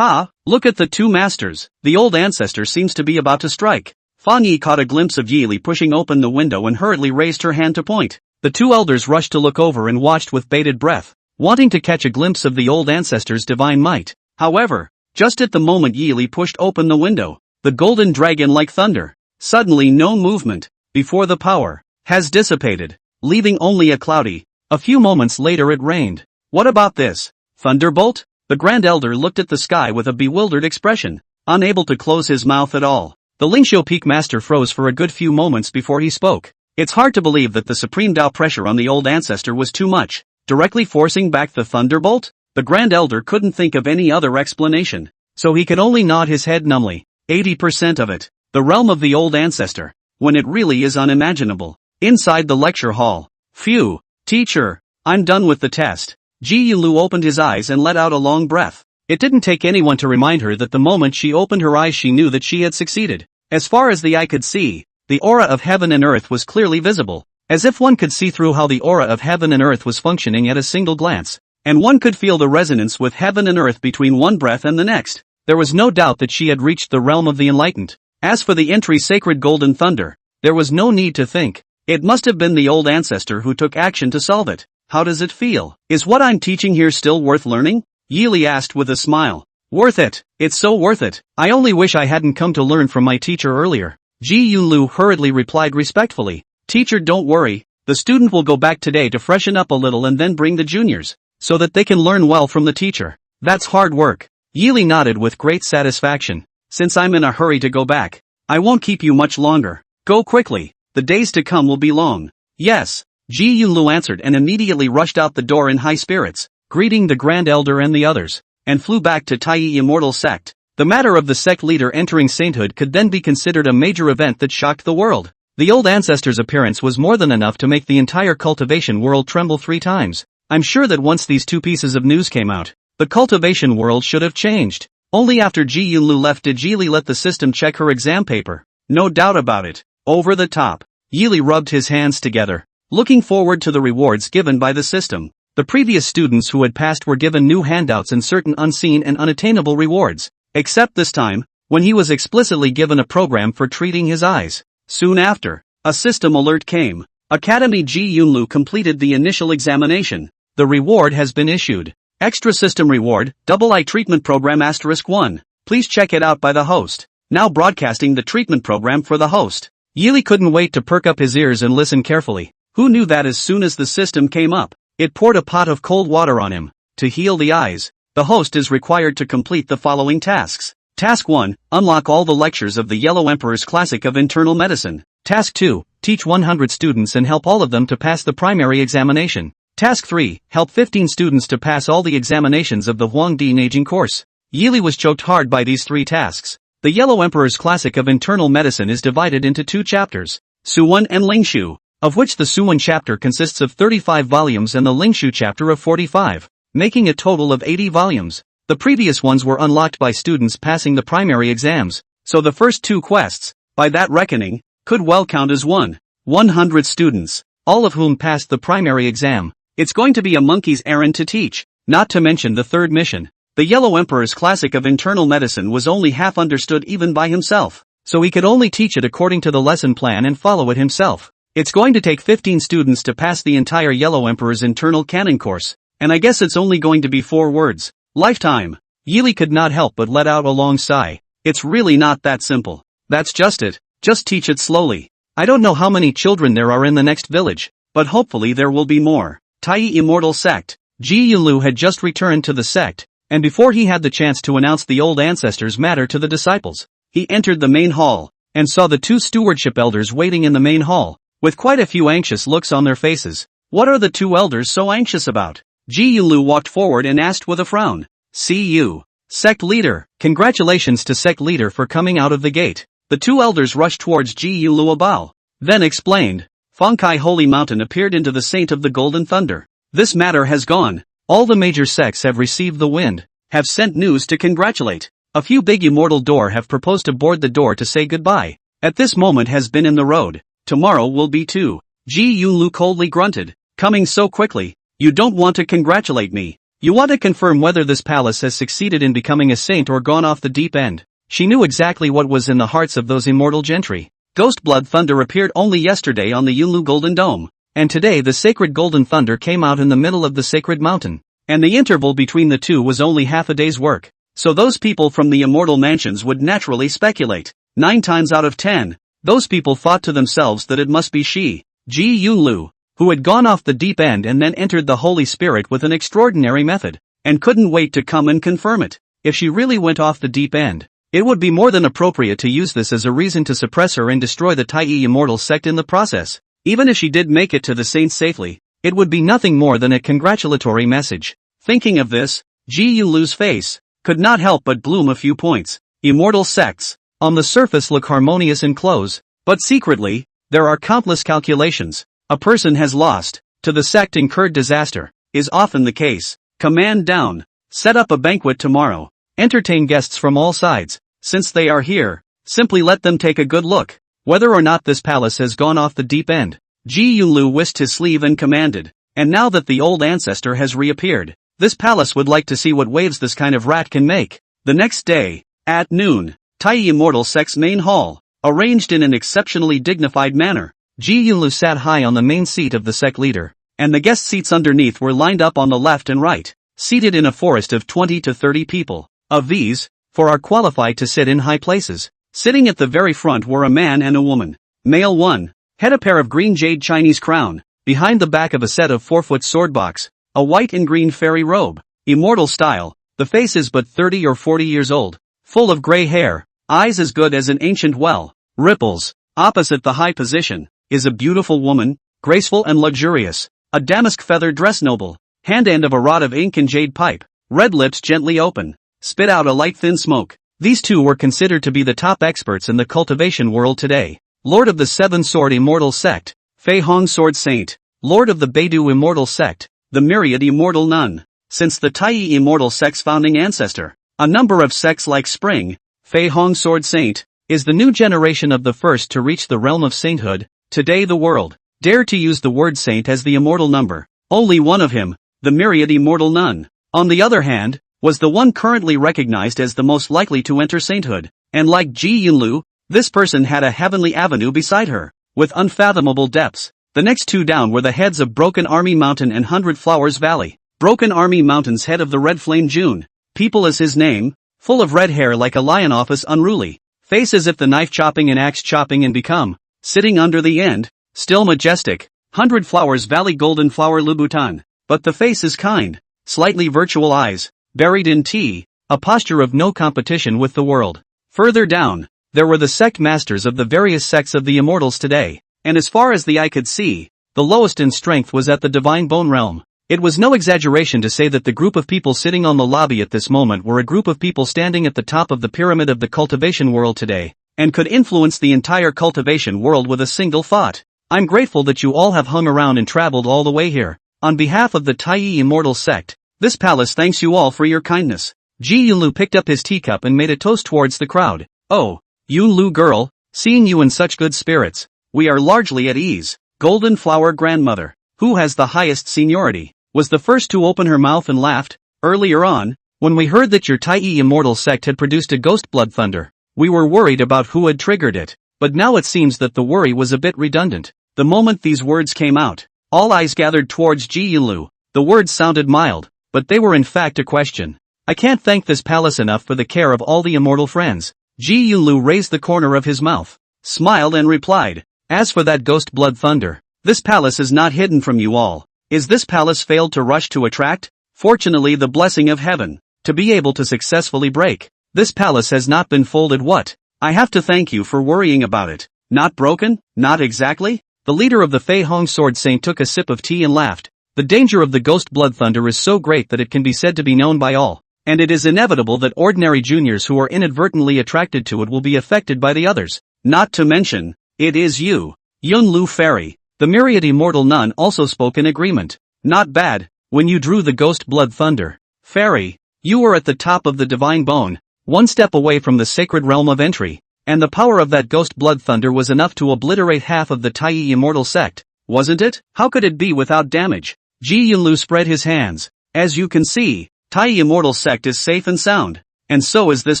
Look at the two masters. The old ancestor seems to be about to strike. Fan Yi caught a glimpse of Yili pushing open the window and hurriedly raised her hand to point. The two elders rushed to look over and watched with bated breath, wanting to catch a glimpse of the old ancestor's divine might. However, just at the moment Yili pushed open the window, the golden dragon like thunder, suddenly no movement, before the power, has dissipated, leaving only a cloudy. A few moments later it rained. What about this? Thunderbolt? The Grand Elder looked at the sky with a bewildered expression, unable to close his mouth at all. The Lingxiu Peak Master froze for a good few moments before he spoke. It's hard to believe that the supreme Tao pressure on the old ancestor was too much, directly forcing back the thunderbolt? The Grand Elder couldn't think of any other explanation, so he could only nod his head numbly. 80% of it. The realm of the old ancestor, when it really is unimaginable. Inside the lecture hall. Phew. Teacher, I'm done with the test. Ji Yulu opened his eyes and let out a long breath. It didn't take anyone to remind her that the moment she opened her eyes she knew that she had succeeded. As far as the eye could see, the aura of heaven and earth was clearly visible, as if one could see through how the aura of heaven and earth was functioning at a single glance, and one could feel the resonance with heaven and earth between one breath and the next. There was no doubt that she had reached the realm of the enlightened. As for the entry sacred golden thunder, there was no need to think. It must have been the old ancestor who took action to solve it. How does it feel? Is what I'm teaching here still worth learning? Yili asked with a smile. Worth it. It's so worth it. I only wish I hadn't come to learn from my teacher earlier. Ji Yunlu hurriedly replied respectfully. Teacher, don't worry. The student will go back today to freshen up a little and then bring the juniors, so that they can learn well from the teacher. That's hard work. Yili nodded with great satisfaction. Since I'm in a hurry to go back, I won't keep you much longer. Go quickly. The days to come will be long. Yes. Ji Yunlu answered and immediately rushed out the door in high spirits, greeting the Grand Elder and the others, and flew back to Taiyi Immortal Sect. The matter of the sect leader entering sainthood could then be considered a major event that shocked the world. The old ancestor's appearance was more than enough to make the entire cultivation world tremble 3 times. I'm sure that once these 2 pieces of news came out, the cultivation world should have changed. Only after Ji Yunlu left did Yili let the system check her exam paper. No doubt about it. Over the top. Yili rubbed his hands together, looking forward to the rewards given by the system. The previous students who had passed were given new handouts and certain unseen and unattainable rewards, except this time, when he was explicitly given a program for treating his eyes. Soon after, a system alert came. Academy Ji Yunlu completed the initial examination. The reward has been issued. Extra system reward, double eye treatment program *1. Please check it out by the host. Now broadcasting the treatment program for the host. Yili couldn't wait to perk up his ears and listen carefully. Who knew that as soon as the system came up, it poured a pot of cold water on him. To heal the eyes, the host is required to complete the following tasks. Task 1, unlock all the lectures of the Yellow Emperor's Classic of Internal Medicine. Task 2, teach 100 students and help all of them to pass the primary examination. Task 3, help 15 students to pass all the examinations of the Huangdi Aging course. Yili was choked hard by these 3 tasks. The Yellow Emperor's Classic of Internal Medicine is divided into 2 chapters, Suwon and Lingshu, of which the Suwon chapter consists of 35 volumes and the Lingshu chapter of 45, making a total of 80 volumes. The previous ones were unlocked by students passing the primary exams, so the first 2 quests, by that reckoning, could well count as 100 students, all of whom passed the primary exam. It's going to be a monkey's errand to teach, not to mention the third mission. The Yellow Emperor's Classic of Internal Medicine was only half understood even by himself, so he could only teach it according to the lesson plan and follow it himself. It's going to take 15 students to pass the entire Yellow Emperor's Internal Canon course, and I guess it's only going to be 4 words. Lifetime. Yili could not help but let out a long sigh. It's really not that simple. That's just it. Just teach it slowly. I don't know how many children there are in the next village, but hopefully there will be more. Tai Immortal Sect. Ji Yulu had just returned to the sect, and before he had the chance to announce the old ancestors' matter to the disciples, he entered the main hall, and saw the 2 stewardship elders waiting in the main hall, with quite a few anxious looks on their faces. What are the 2 elders so anxious about? Ji Yulu walked forward and asked with a frown. See you. Sect leader. Congratulations to sect leader for coming out of the gate. The 2 elders rushed towards Ji Yulu a bow, then explained. Fengkai Holy Mountain appeared into the Saint of the Golden Thunder. This matter has gone. All the major sects have received the wind, have sent news to congratulate. A few big immortal door have proposed to board the door to say goodbye. At this moment has been in the road. Tomorrow will be too. Ji Yulu coldly grunted. Coming so quickly. You don't want to congratulate me. You want to confirm whether this palace has succeeded in becoming a saint or gone off the deep end. She knew exactly what was in the hearts of those immortal gentry. Ghost Blood Thunder appeared only yesterday on the Yulu Golden Dome, and today the sacred Golden Thunder came out in the middle of the sacred mountain, and the interval between the 2 was only half a day's work. So those people from the immortal mansions would naturally speculate. 9 times out of 10, those people thought to themselves that it must be she, Ji Yulu, who had gone off the deep end and then entered the Holy Spirit with an extraordinary method, and couldn't wait to come and confirm it. If she really went off the deep end, it would be more than appropriate to use this as a reason to suppress her and destroy the Tai Immortal sect in the process. Even if she did make it to the saints safely, it would be nothing more than a congratulatory message. Thinking of this, Ji Yulu's face could not help but bloom a few points. Immortal sects, on the surface look harmonious and close, but secretly, there are countless calculations. A person has lost, to the sect incurred disaster, is often the case. Command down. Set up a banquet tomorrow. Entertain guests from all sides. Since they are here, simply let them take a good look, whether or not this palace has gone off the deep end. Ji Yulu whisked his sleeve and commanded, and now that the old ancestor has reappeared, this palace would like to see what waves this kind of rat can make. The next day, at noon, Tai Immortal Sect's main hall, arranged in an exceptionally dignified manner. Ji Yulu sat high on the main seat of the sect leader, and the guest seats underneath were lined up on the left and right, seated in a forest of 20 to 30 people. Of these, 4 are qualified to sit in high places. Sitting at the very front were a man and a woman. Male 1 had a pair of green jade Chinese crown, behind the back of a set of 4-foot sword box, a white and green fairy robe, immortal style. The face is but 30 or 40 years old, full of gray hair, eyes as good as an ancient well. Ripples. Opposite the high position is a beautiful woman, graceful and luxurious, a damask feather dress noble, hand end of a rod of ink and jade pipe, red lips gently open, spit out a light thin smoke. These 2 were considered to be the top experts in the cultivation world today. Lord of the 7 Sword Immortal Sect, Fei Hong Sword Saint, Lord of the Beidou Immortal Sect, the Myriad Immortal Nun. Since the Tai Immortal Sect's founding ancestor, a number of sects like Spring, Fei Hong Sword Saint, is the new generation of the first to reach the realm of sainthood. Today the world dare to use the word saint as the immortal number. Only one of him, the Myriad Immortal Nun, on the other hand, was the one currently recognized as the most likely to enter sainthood, and like Ji Yunlu, this person had a heavenly avenue beside her, with unfathomable depths. The next 2 down were the heads of Broken Army Mountain and 100 Flowers Valley. Broken Army Mountain's head of the Red Flame June, people is his name, full of red hair like a lion office unruly, face as if the knife chopping and axe chopping and become, sitting under the end, still majestic, 100 Flowers Valley Golden Flower Louboutin, but the face is kind, slightly virtual eyes, buried in tea, a posture of no competition with the world. Further down, there were the sect masters of the various sects of the immortals today, and as far as the eye could see, the lowest in strength was at the divine bone realm. It was no exaggeration to say that the group of people sitting on the lobby at this moment were a group of people standing at the top of the pyramid of the cultivation world today, and could influence the entire cultivation world with a single thought. I'm grateful that you all have hung around and traveled all the way here. On behalf of the Taiyi Immortal Sect, this palace thanks you all for your kindness. Ji Yunlu picked up his teacup and made a toast towards the crowd. Oh, Yunlu girl, seeing you in such good spirits, we are largely at ease. Golden Flower Grandmother, who has the highest seniority, was the first to open her mouth and laughed. Earlier on, when we heard that your Taiyi Immortal Sect had produced a ghost blood thunder, we were worried about who had triggered it, but now it seems that the worry was a bit redundant. The moment these words came out, all eyes gathered towards Ji Yunlu. The words sounded mild, but they were in fact a question. I can't thank this palace enough for the care of all the immortal friends. Ji Yunlu raised the corner of his mouth, smiled and replied, as for that ghost blood thunder, this palace is not hidden from you all. Is this palace failed to rush to attract? Fortunately the blessing of heaven, to be able to successfully break. This palace has not been folded. What? I have to thank you for worrying about it. Not broken? Not exactly? The leader of the Fei Hong Sword Saint took a sip of tea and laughed. The danger of the ghost blood thunder is so great that it can be said to be known by all, and it is inevitable that ordinary juniors who are inadvertently attracted to it will be affected by the others. Not to mention, it is you, Yunlu Fairy. The myriad immortal nun also spoke in agreement. Not bad, when you drew the ghost blood thunder. Fairy, you were at the top of the divine bone, one step away from the sacred realm of entry, and the power of that ghost blood thunder was enough to obliterate half of the Taiyi Immortal Sect, wasn't it? How could it be without damage? Ji Yunlu spread his hands. As you can see, Taiyi Immortal Sect is safe and sound, and so is this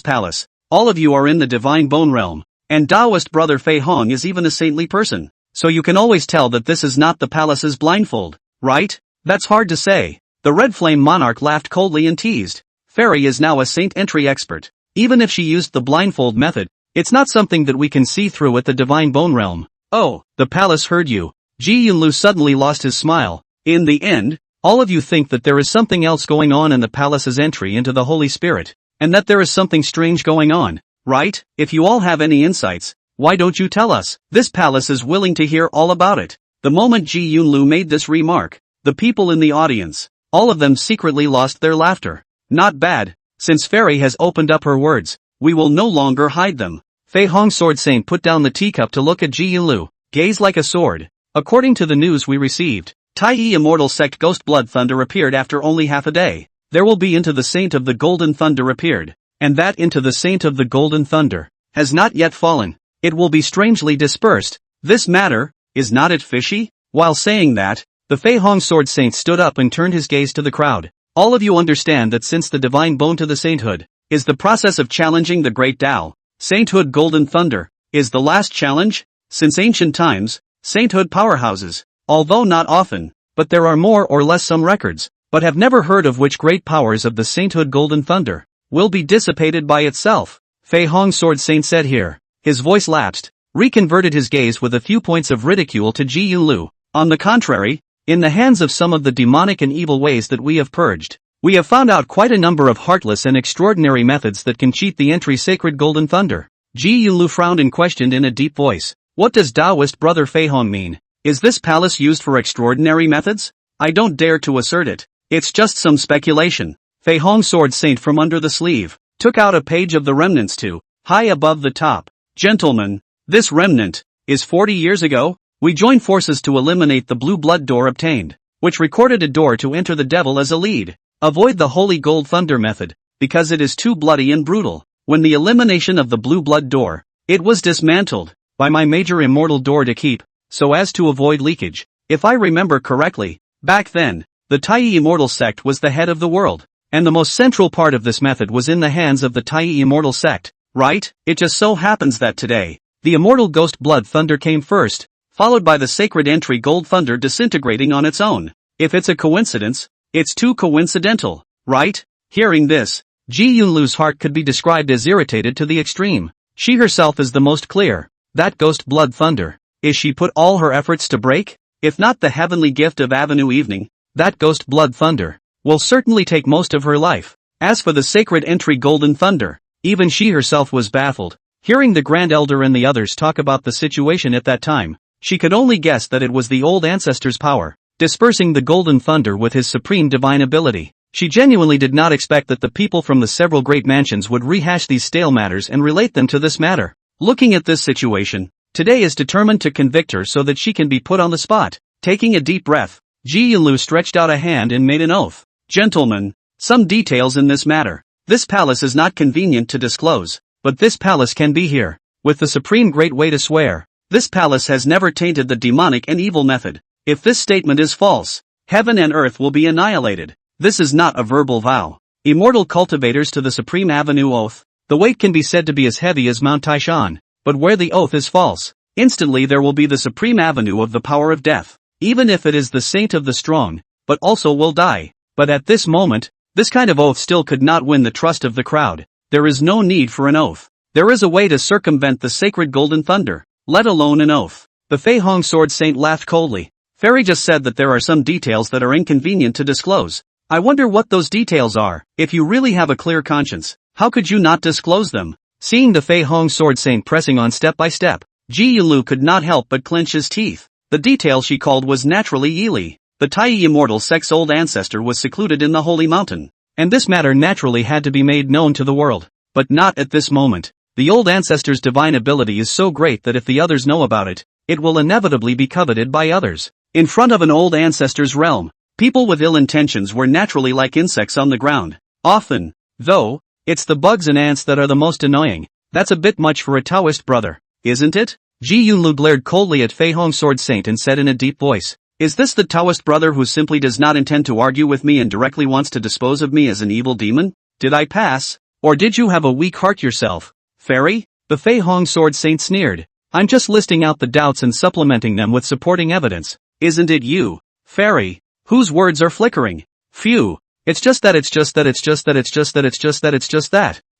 palace. All of you are in the divine bone realm, and Taoist brother Fei Hong is even a saintly person, so you can always tell that this is not the palace's blindfold, right? That's hard to say. The Red Flame Monarch laughed coldly and teased. Fairy is now a saint entry expert. Even if she used the blindfold method, it's not something that we can see through at the divine bone realm. Oh, the palace heard you. Ji Yunlu suddenly lost his smile. In the end, all of you think that there is something else going on in the palace's entry into the Holy Spirit, and that there is something strange going on, right? If you all have any insights, why don't you tell us? This palace is willing to hear all about it. The moment Ji Yunlu made this remark, the people in the audience, all of them secretly lost their laughter. Not bad. Since Fairy has opened up her words, we will no longer hide them. Fei Hong Sword Saint put down the teacup to look at Ji Yunlu, gaze like a sword. According to the news we received, Taiyi Immortal Sect Ghost Blood Thunder appeared after only half a day. There will be Into the Saint of the Golden Thunder appeared, and that Into the Saint of the Golden Thunder has not yet fallen. It will be strangely dispersed. This matter, is not it fishy? While saying that, the Fei Hong Sword Saint stood up and turned his gaze to the crowd. All of you understand that since the divine bone to the sainthood is the process of challenging the great Tao, sainthood Golden Thunder is the last challenge. Since ancient times, sainthood powerhouses, although not often, but there are more or less some records, but have never heard of which great powers of the sainthood Golden Thunder will be dissipated by itself. Fei Hong Sword Saint said here. His voice lapsed, reconverted his gaze with a few points of ridicule to Ji Yunlu. On the contrary, in the hands of some of the demonic and evil ways that we have purged, we have found out quite a number of heartless and extraordinary methods that can cheat the entry sacred Golden Thunder. Ji Yunlu frowned and questioned in a deep voice. What does Taoist brother Fei Hong mean? Is this palace used for extraordinary methods? I don't dare to assert it. It's just some speculation. Fei Hong Sword Saint from under the sleeve took out a page of the remnants to, high above the top. Gentlemen, this remnant is 40 years ago. We joined forces to eliminate the blue blood door obtained, which recorded a door to enter the devil as a lead. Avoid the holy gold thunder method, because it is too bloody and brutal. When the elimination of the blue blood door, it was dismantled by my major immortal door to keep, so as to avoid leakage. If I remember correctly, back then, the Taiyi Immortal Sect was the head of the world, and the most central part of this method was in the hands of the Taiyi Immortal Sect, right? It just so happens that today, the immortal ghost blood thunder came first, followed by the sacred entry gold thunder disintegrating on its own. If it's a coincidence, it's too coincidental, right? Hearing this, Ji Yunlu's heart could be described as irritated to the extreme. She herself is the most clear. That ghost blood thunder, is she put all her efforts to break? If not the heavenly gift of Avenue Evening, that ghost blood thunder will certainly take most of her life. As for the sacred entry Golden Thunder, even she herself was baffled. Hearing the Grand Elder and the others talk about the situation at that time, she could only guess that it was the old ancestor's power, dispersing the Golden Thunder with his supreme divine ability. She genuinely did not expect that the people from the several great mansions would rehash these stale matters and relate them to this matter. Looking at this situation, Today is determined to convict her so that she can be put on the spot. Taking a deep breath, Ji Yunlu stretched out a hand and made an oath. Gentlemen, some details in this matter. This palace is not convenient to disclose, but this palace can be here. With the supreme great way to swear, this palace has never tainted the demonic and evil method. If this statement is false, heaven and earth will be annihilated. This is not a verbal vow. Immortal cultivators to the supreme avenue oath, the weight can be said to be as heavy as Mount Taishan, but where the oath is false, instantly there will be the supreme avenue of the power of death, even if it is the saint of the strong, but also will die. But at this moment, this kind of oath still could not win the trust of the crowd. There is no need for an oath. There is a way to circumvent the sacred golden thunder, let alone an oath. The Fei Hong sword saint laughed coldly. Fairy just said that there are some details that are inconvenient to disclose. I wonder what those details are. If you really have a clear conscience, how could you not disclose them? Seeing the Fei Hong sword saint pressing on step by step, Ji Yunlu could not help but clench his teeth. The detail she called was naturally Yili. The Taiyi immortal sect's old ancestor was secluded in the holy mountain, and this matter naturally had to be made known to the world. But not at this moment. The old ancestor's divine ability is so great that if the others know about it, it will inevitably be coveted by others. In front of an old ancestor's realm, people with ill intentions were naturally like insects on the ground. Often, though, it's the bugs and ants that are the most annoying. That's a bit much for a Taoist brother, isn't it? Ji Yunlu glared coldly at Fei Hong sword saint and said in a deep voice, "Is this the Taoist brother who simply does not intend to argue with me and directly wants to dispose of me as an evil demon? Did I pass? Or did you have a weak heart yourself, fairy?" The Fei Hong sword saint sneered. "I'm just listing out the doubts and supplementing them with supporting evidence. Isn't it you, fairy, whose words are flickering? Phew. It's just that.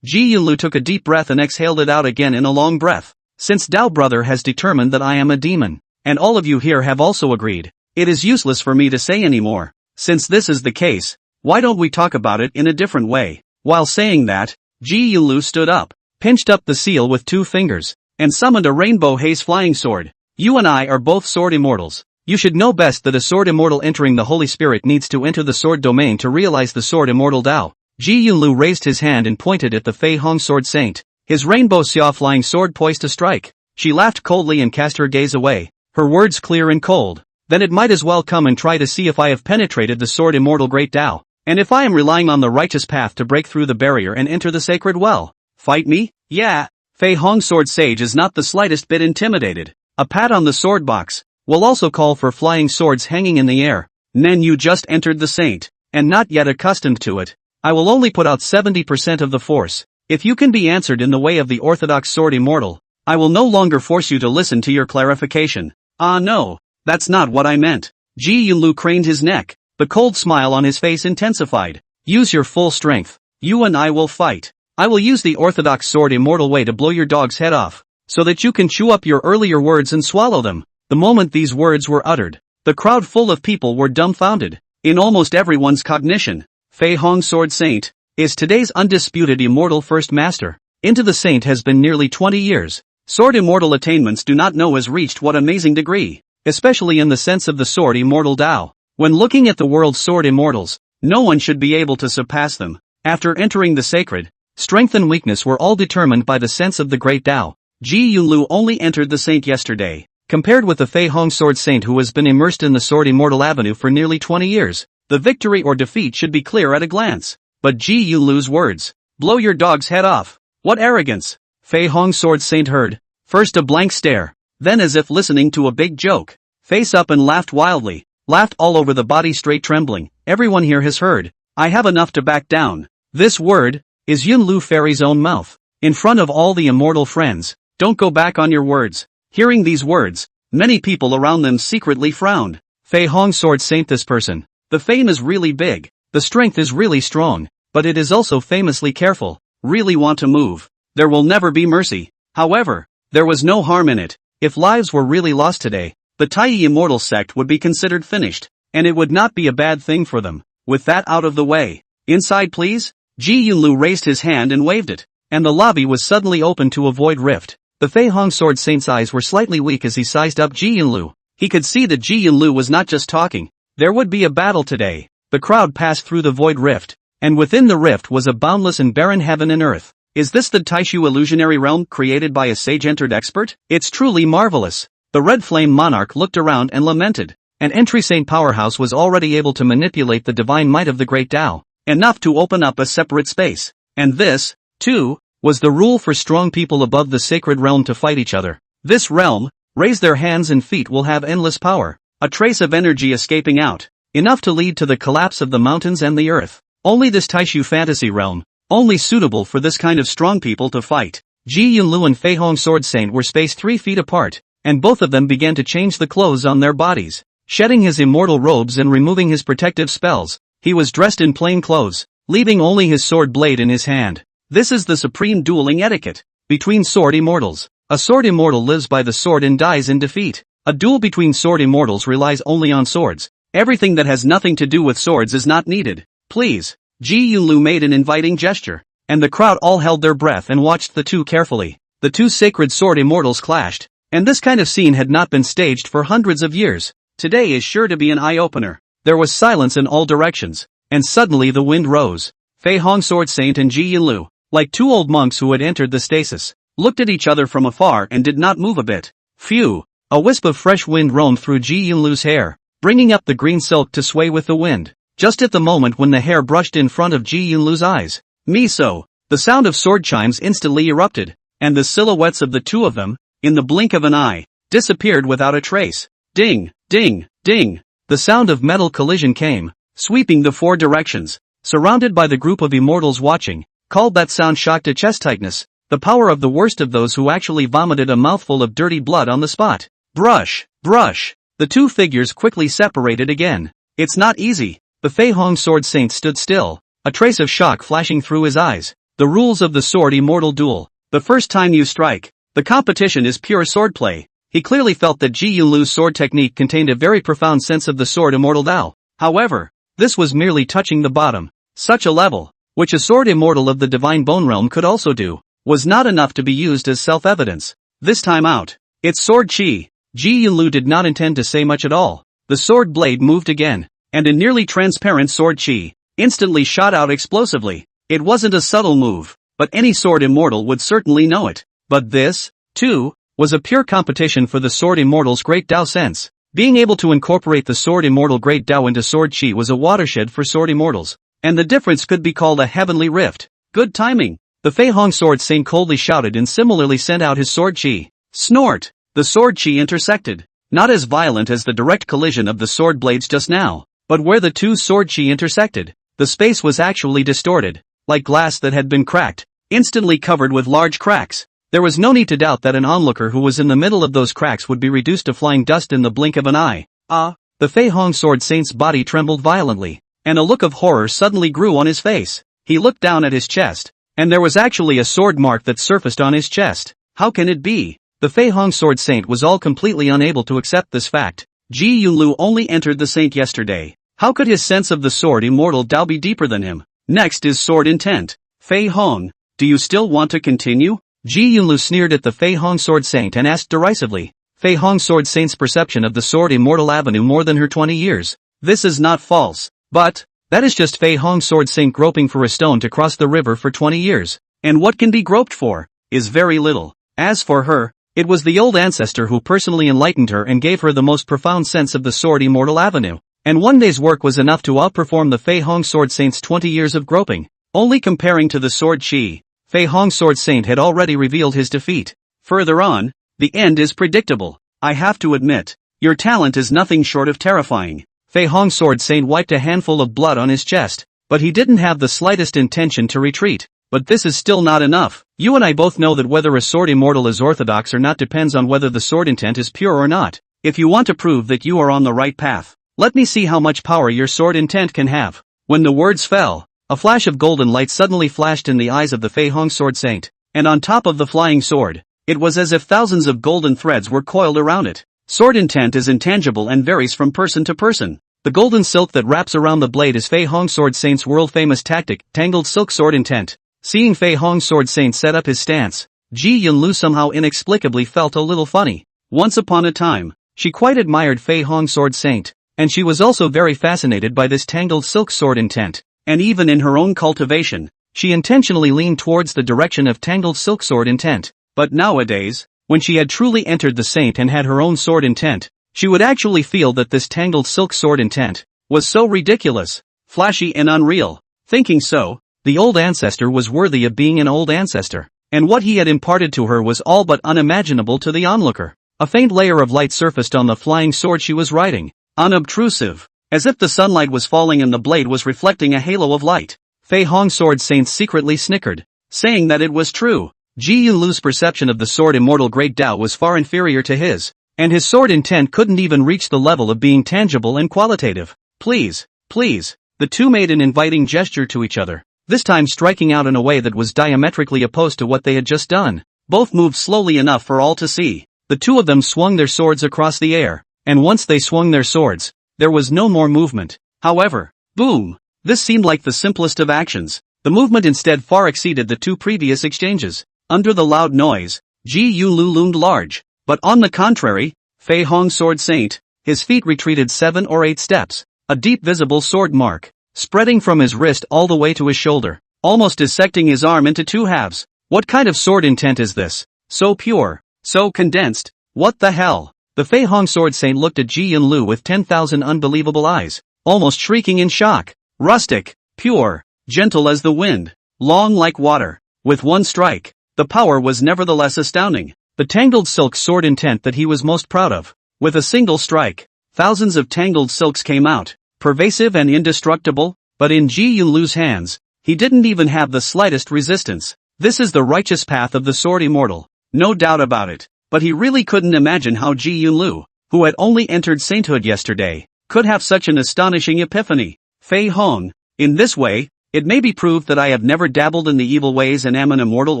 Ji Yunlu took a deep breath and exhaled it out again in a long breath. Since Dao brother has determined that I am a demon, and all of you here have also agreed, it is useless for me to say anymore. Since this is the case, why don't we talk about it in a different way? While saying that, Ji Yunlu stood up, pinched up the seal with 2 fingers, and summoned a rainbow haze flying sword. You and I are both sword immortals. You should know best that a sword immortal entering the Holy Spirit needs to enter the sword domain to realize the sword immortal Dao. Ji Yunlu raised his hand and pointed at the Fei Hong sword saint. His rainbow xia flying sword poised to strike. She laughed coldly and cast her gaze away, her words clear and cold. Then it might as well come and try to see if I have penetrated the sword immortal great Dao, and if I am relying on the righteous path to break through the barrier and enter the sacred well. Fight me? Yeah. Fei Hong sword sage is not the slightest bit intimidated. A pat on the sword box will also call for flying swords hanging in the air. Nen, you just entered the saint, and not yet accustomed to it. I will only put out 70% of the force. If you can be answered in the way of the orthodox sword immortal, I will no longer force you to listen to your clarification. Ah no, that's not what I meant. Ji Yunlu craned his neck, the cold smile on his face intensified. Use your full strength. You and I will fight. I will use the orthodox sword immortal way to blow your dog's head off, so that you can chew up your earlier words and swallow them. The moment these words were uttered, the crowd full of people were dumbfounded. In almost everyone's cognition, Fei Hong sword saint is today's undisputed immortal first master. Into the saint has been nearly 20 years. Sword immortal attainments do not know has reached what amazing degree, especially in the sense of the sword immortal Dao. When looking at the world's sword immortals, no one should be able to surpass them. After entering the sacred, strength and weakness were all determined by the sense of the great Dao. Ji Yunlu only entered the saint yesterday. Compared with the Fei Hong sword saint who has been immersed in the sword immortal avenue for nearly 20 years, the victory or defeat should be clear at a glance. But Ji Yunlu's words, blow your dog's head off. What arrogance! Fei Hong sword saint heard, first a blank stare, then as if listening to a big joke, face up and laughed wildly, laughed all over the body straight trembling. Everyone here has heard, I have enough to back down. This word is Yunlu fairy's own mouth. In front of all the immortal friends, don't go back on your words. Hearing these words, many people around them secretly frowned. Fei Hong sword saint, this person. The fame is really big, the strength is really strong, but it is also famously careful. Really want to move. There will never be mercy. However, there was no harm in it. If lives were really lost today, the Taiyi immortal sect would be considered finished, and it would not be a bad thing for them. With that out of the way, inside please. Ji Yunlu raised his hand and waved it, and the lobby was suddenly opened to avoid rift. The Fei Hong Sword Saint's eyes were slightly weak as he sized up Ji Yunlu. He could see that Ji Yunlu was not just talking. There would be a battle today. The crowd passed through the void rift, and within the rift was a boundless and barren heaven and earth. Is this the Taishu illusionary realm created by a sage-entered expert? It's truly marvelous. The Red Flame Monarch looked around and lamented. An entry saint powerhouse was already able to manipulate the divine might of the Great Tao, enough to open up a separate space. And this, too, was the rule for strong people above the sacred realm to fight each other. This realm, raise their hands and feet, will have endless power. A trace of energy escaping out, enough to lead to the collapse of the mountains and the earth. Only this Taishu fantasy realm, only suitable for this kind of strong people to fight. Ji Yunlu and Fei Hong Sword Saint were spaced 3 feet apart, and both of them began to change the clothes on their bodies. Shedding his immortal robes and removing his protective spells, he was dressed in plain clothes, leaving only his sword blade in his hand. This is the supreme dueling etiquette between sword immortals. A sword immortal lives by the sword and dies in defeat. A duel between sword immortals relies only on swords. Everything that has nothing to do with swords is not needed. Please. Ji Yunlu made an inviting gesture, and the crowd all held their breath and watched the two carefully. The two sacred sword immortals clashed, and this kind of scene had not been staged for hundreds of years. Today is sure to be an eye-opener. There was silence in all directions, and suddenly the wind rose. Fei Hong Sword Saint and Ji Yunlu, like two old monks who had entered the stasis, looked at each other from afar and did not move a bit. Phew! A wisp of fresh wind roamed through Ji Yunlu's hair, bringing up the green silk to sway with the wind, just at the moment when the hair brushed in front of Ji Yunlu's eyes. Miso! The sound of sword chimes instantly erupted, and the silhouettes of the two of them, in the blink of an eye, disappeared without a trace. Ding! Ding! Ding! The sound of metal collision came, sweeping the 4 directions. Surrounded by the group of immortals watching, called that sound shock to chest tightness, the power of the worst of those who actually vomited a mouthful of dirty blood on the spot. Brush! Brush! The two figures quickly separated again. It's not easy. The Fei Hong Sword Saint stood still, a trace of shock flashing through his eyes. The rules of the sword immortal duel. The first time you strike, the competition is pure swordplay. He clearly felt that Ji Yunlu's sword technique contained a very profound sense of the sword immortal Tao. However, this was merely touching the bottom. Such a level, which a sword immortal of the divine bone realm could also do, was not enough to be used as self-evidence. This time out, it's sword chi. Ji Yunlu did not intend to say much at all. The sword blade moved again, and a nearly transparent sword chi instantly shot out explosively. It wasn't a subtle move, but any sword immortal would certainly know it. But this, too, was a pure competition for the sword immortal's great Tao sense. Being able to incorporate the sword immortal great Tao into sword chi was a watershed for sword immortals, and the difference could be called a heavenly rift. Good timing! The Fei Hong Sword Saint coldly shouted and similarly sent out his sword chi. Snort! The sword chi intersected, not as violent as the direct collision of the sword blades just now, but where the two sword chi intersected, the space was actually distorted, like glass that had been cracked, instantly covered with large cracks. There was no need to doubt that an onlooker who was in the middle of those cracks would be reduced to flying dust in the blink of an eye. The Fei Hong Sword Saint's body trembled violently, and a look of horror suddenly grew on his face. He looked down at his chest, and there was actually a sword mark that surfaced on his chest. How can it be? The Fei Hong Sword Saint was all completely unable to accept this fact. Ji Yunlu only entered the saint yesterday. How could his sense of the sword immortal Tao be deeper than him? Next is sword intent. Fei Hong, do you still want to continue? Ji Yunlu sneered at the Fei Hong Sword Saint and asked derisively. Fei Hong Sword Saint's perception of the sword immortal avenue more than her 20 years. This is not false, but that is just Fei Hong Sword Saint groping for a stone to cross the river for 20 years. And what can be groped for is very little. As for her, it was the old ancestor who personally enlightened her and gave her the most profound sense of the sword immortal avenue. And one day's work was enough to outperform the Fei Hong Sword Saint's 20 years of groping. Only comparing to the sword chi, Fei Hong Sword Saint had already revealed his defeat. Further on, the end is predictable. I have to admit, your talent is nothing short of terrifying. Fei Hong Sword Saint wiped a handful of blood on his chest, but he didn't have the slightest intention to retreat. But this is still not enough. You and I both know that whether a sword immortal is orthodox or not depends on whether the sword intent is pure or not. If you want to prove that you are on the right path, let me see how much power your sword intent can have. When the words fell, a flash of golden light suddenly flashed in the eyes of the Fei Hong Sword Saint, and on top of the flying sword, it was as if thousands of golden threads were coiled around it. Sword intent is intangible and varies from person to person. The golden silk that wraps around the blade is Fei Hong Sword Saint's world-famous tactic, tangled silk sword intent. Seeing Fei Hong Sword Saint set up his stance, Ji Yunlu somehow inexplicably felt a little funny. Once upon a time, she quite admired Fei Hong Sword Saint, and she was also very fascinated by this tangled silk sword intent, and even in her own cultivation, she intentionally leaned towards the direction of tangled silk sword intent. But nowadays, when she had truly entered the saint and had her own sword intent, she would actually feel that this tangled silk sword intent was so ridiculous, flashy and unreal. Thinking so, the old ancestor was worthy of being an old ancestor, and what he had imparted to her was all but unimaginable to the onlooker. A faint layer of light surfaced on the flying sword she was riding, unobtrusive, as if the sunlight was falling and the blade was reflecting a halo of light. Fei Hong Sword Saint secretly snickered, saying that it was true. Ji Yunlu's perception of the sword immortal Great Tao was far inferior to his, and his sword intent couldn't even reach the level of being tangible and qualitative. Please, please, the two made an inviting gesture to each other, this time striking out in a way that was diametrically opposed to what they had just done. Both moved slowly enough for all to see. The two of them swung their swords across the air, and once they swung their swords, there was no more movement. However, boom! This seemed like the simplest of actions. The movement instead far exceeded the two previous exchanges. Under the loud noise, Ji Yunlu loomed large, but on the contrary, Fei Hong Sword Saint, his feet retreated 7 or 8 steps, a deep visible sword mark, spreading from his wrist all the way to his shoulder, almost dissecting his arm into 2 halves. What kind of sword intent is this? So pure, so condensed, what the hell? The Fei Hong Sword Saint looked at Ji Yunlu with 10,000 unbelievable eyes, almost shrieking in shock. Rustic, pure, gentle as the wind, long like water, with one strike. The power was nevertheless astounding. The tangled silk sword intent that he was most proud of. With a single strike, thousands of tangled silks came out, pervasive and indestructible, but in Ji Yunlu's hands, he didn't even have the slightest resistance. This is the righteous path of the sword immortal, no doubt about it, but he really couldn't imagine how Ji Yunlu, who had only entered sainthood yesterday, could have such an astonishing epiphany. Fei Hong, in this way, it may be proved that I have never dabbled in the evil ways and am an immortal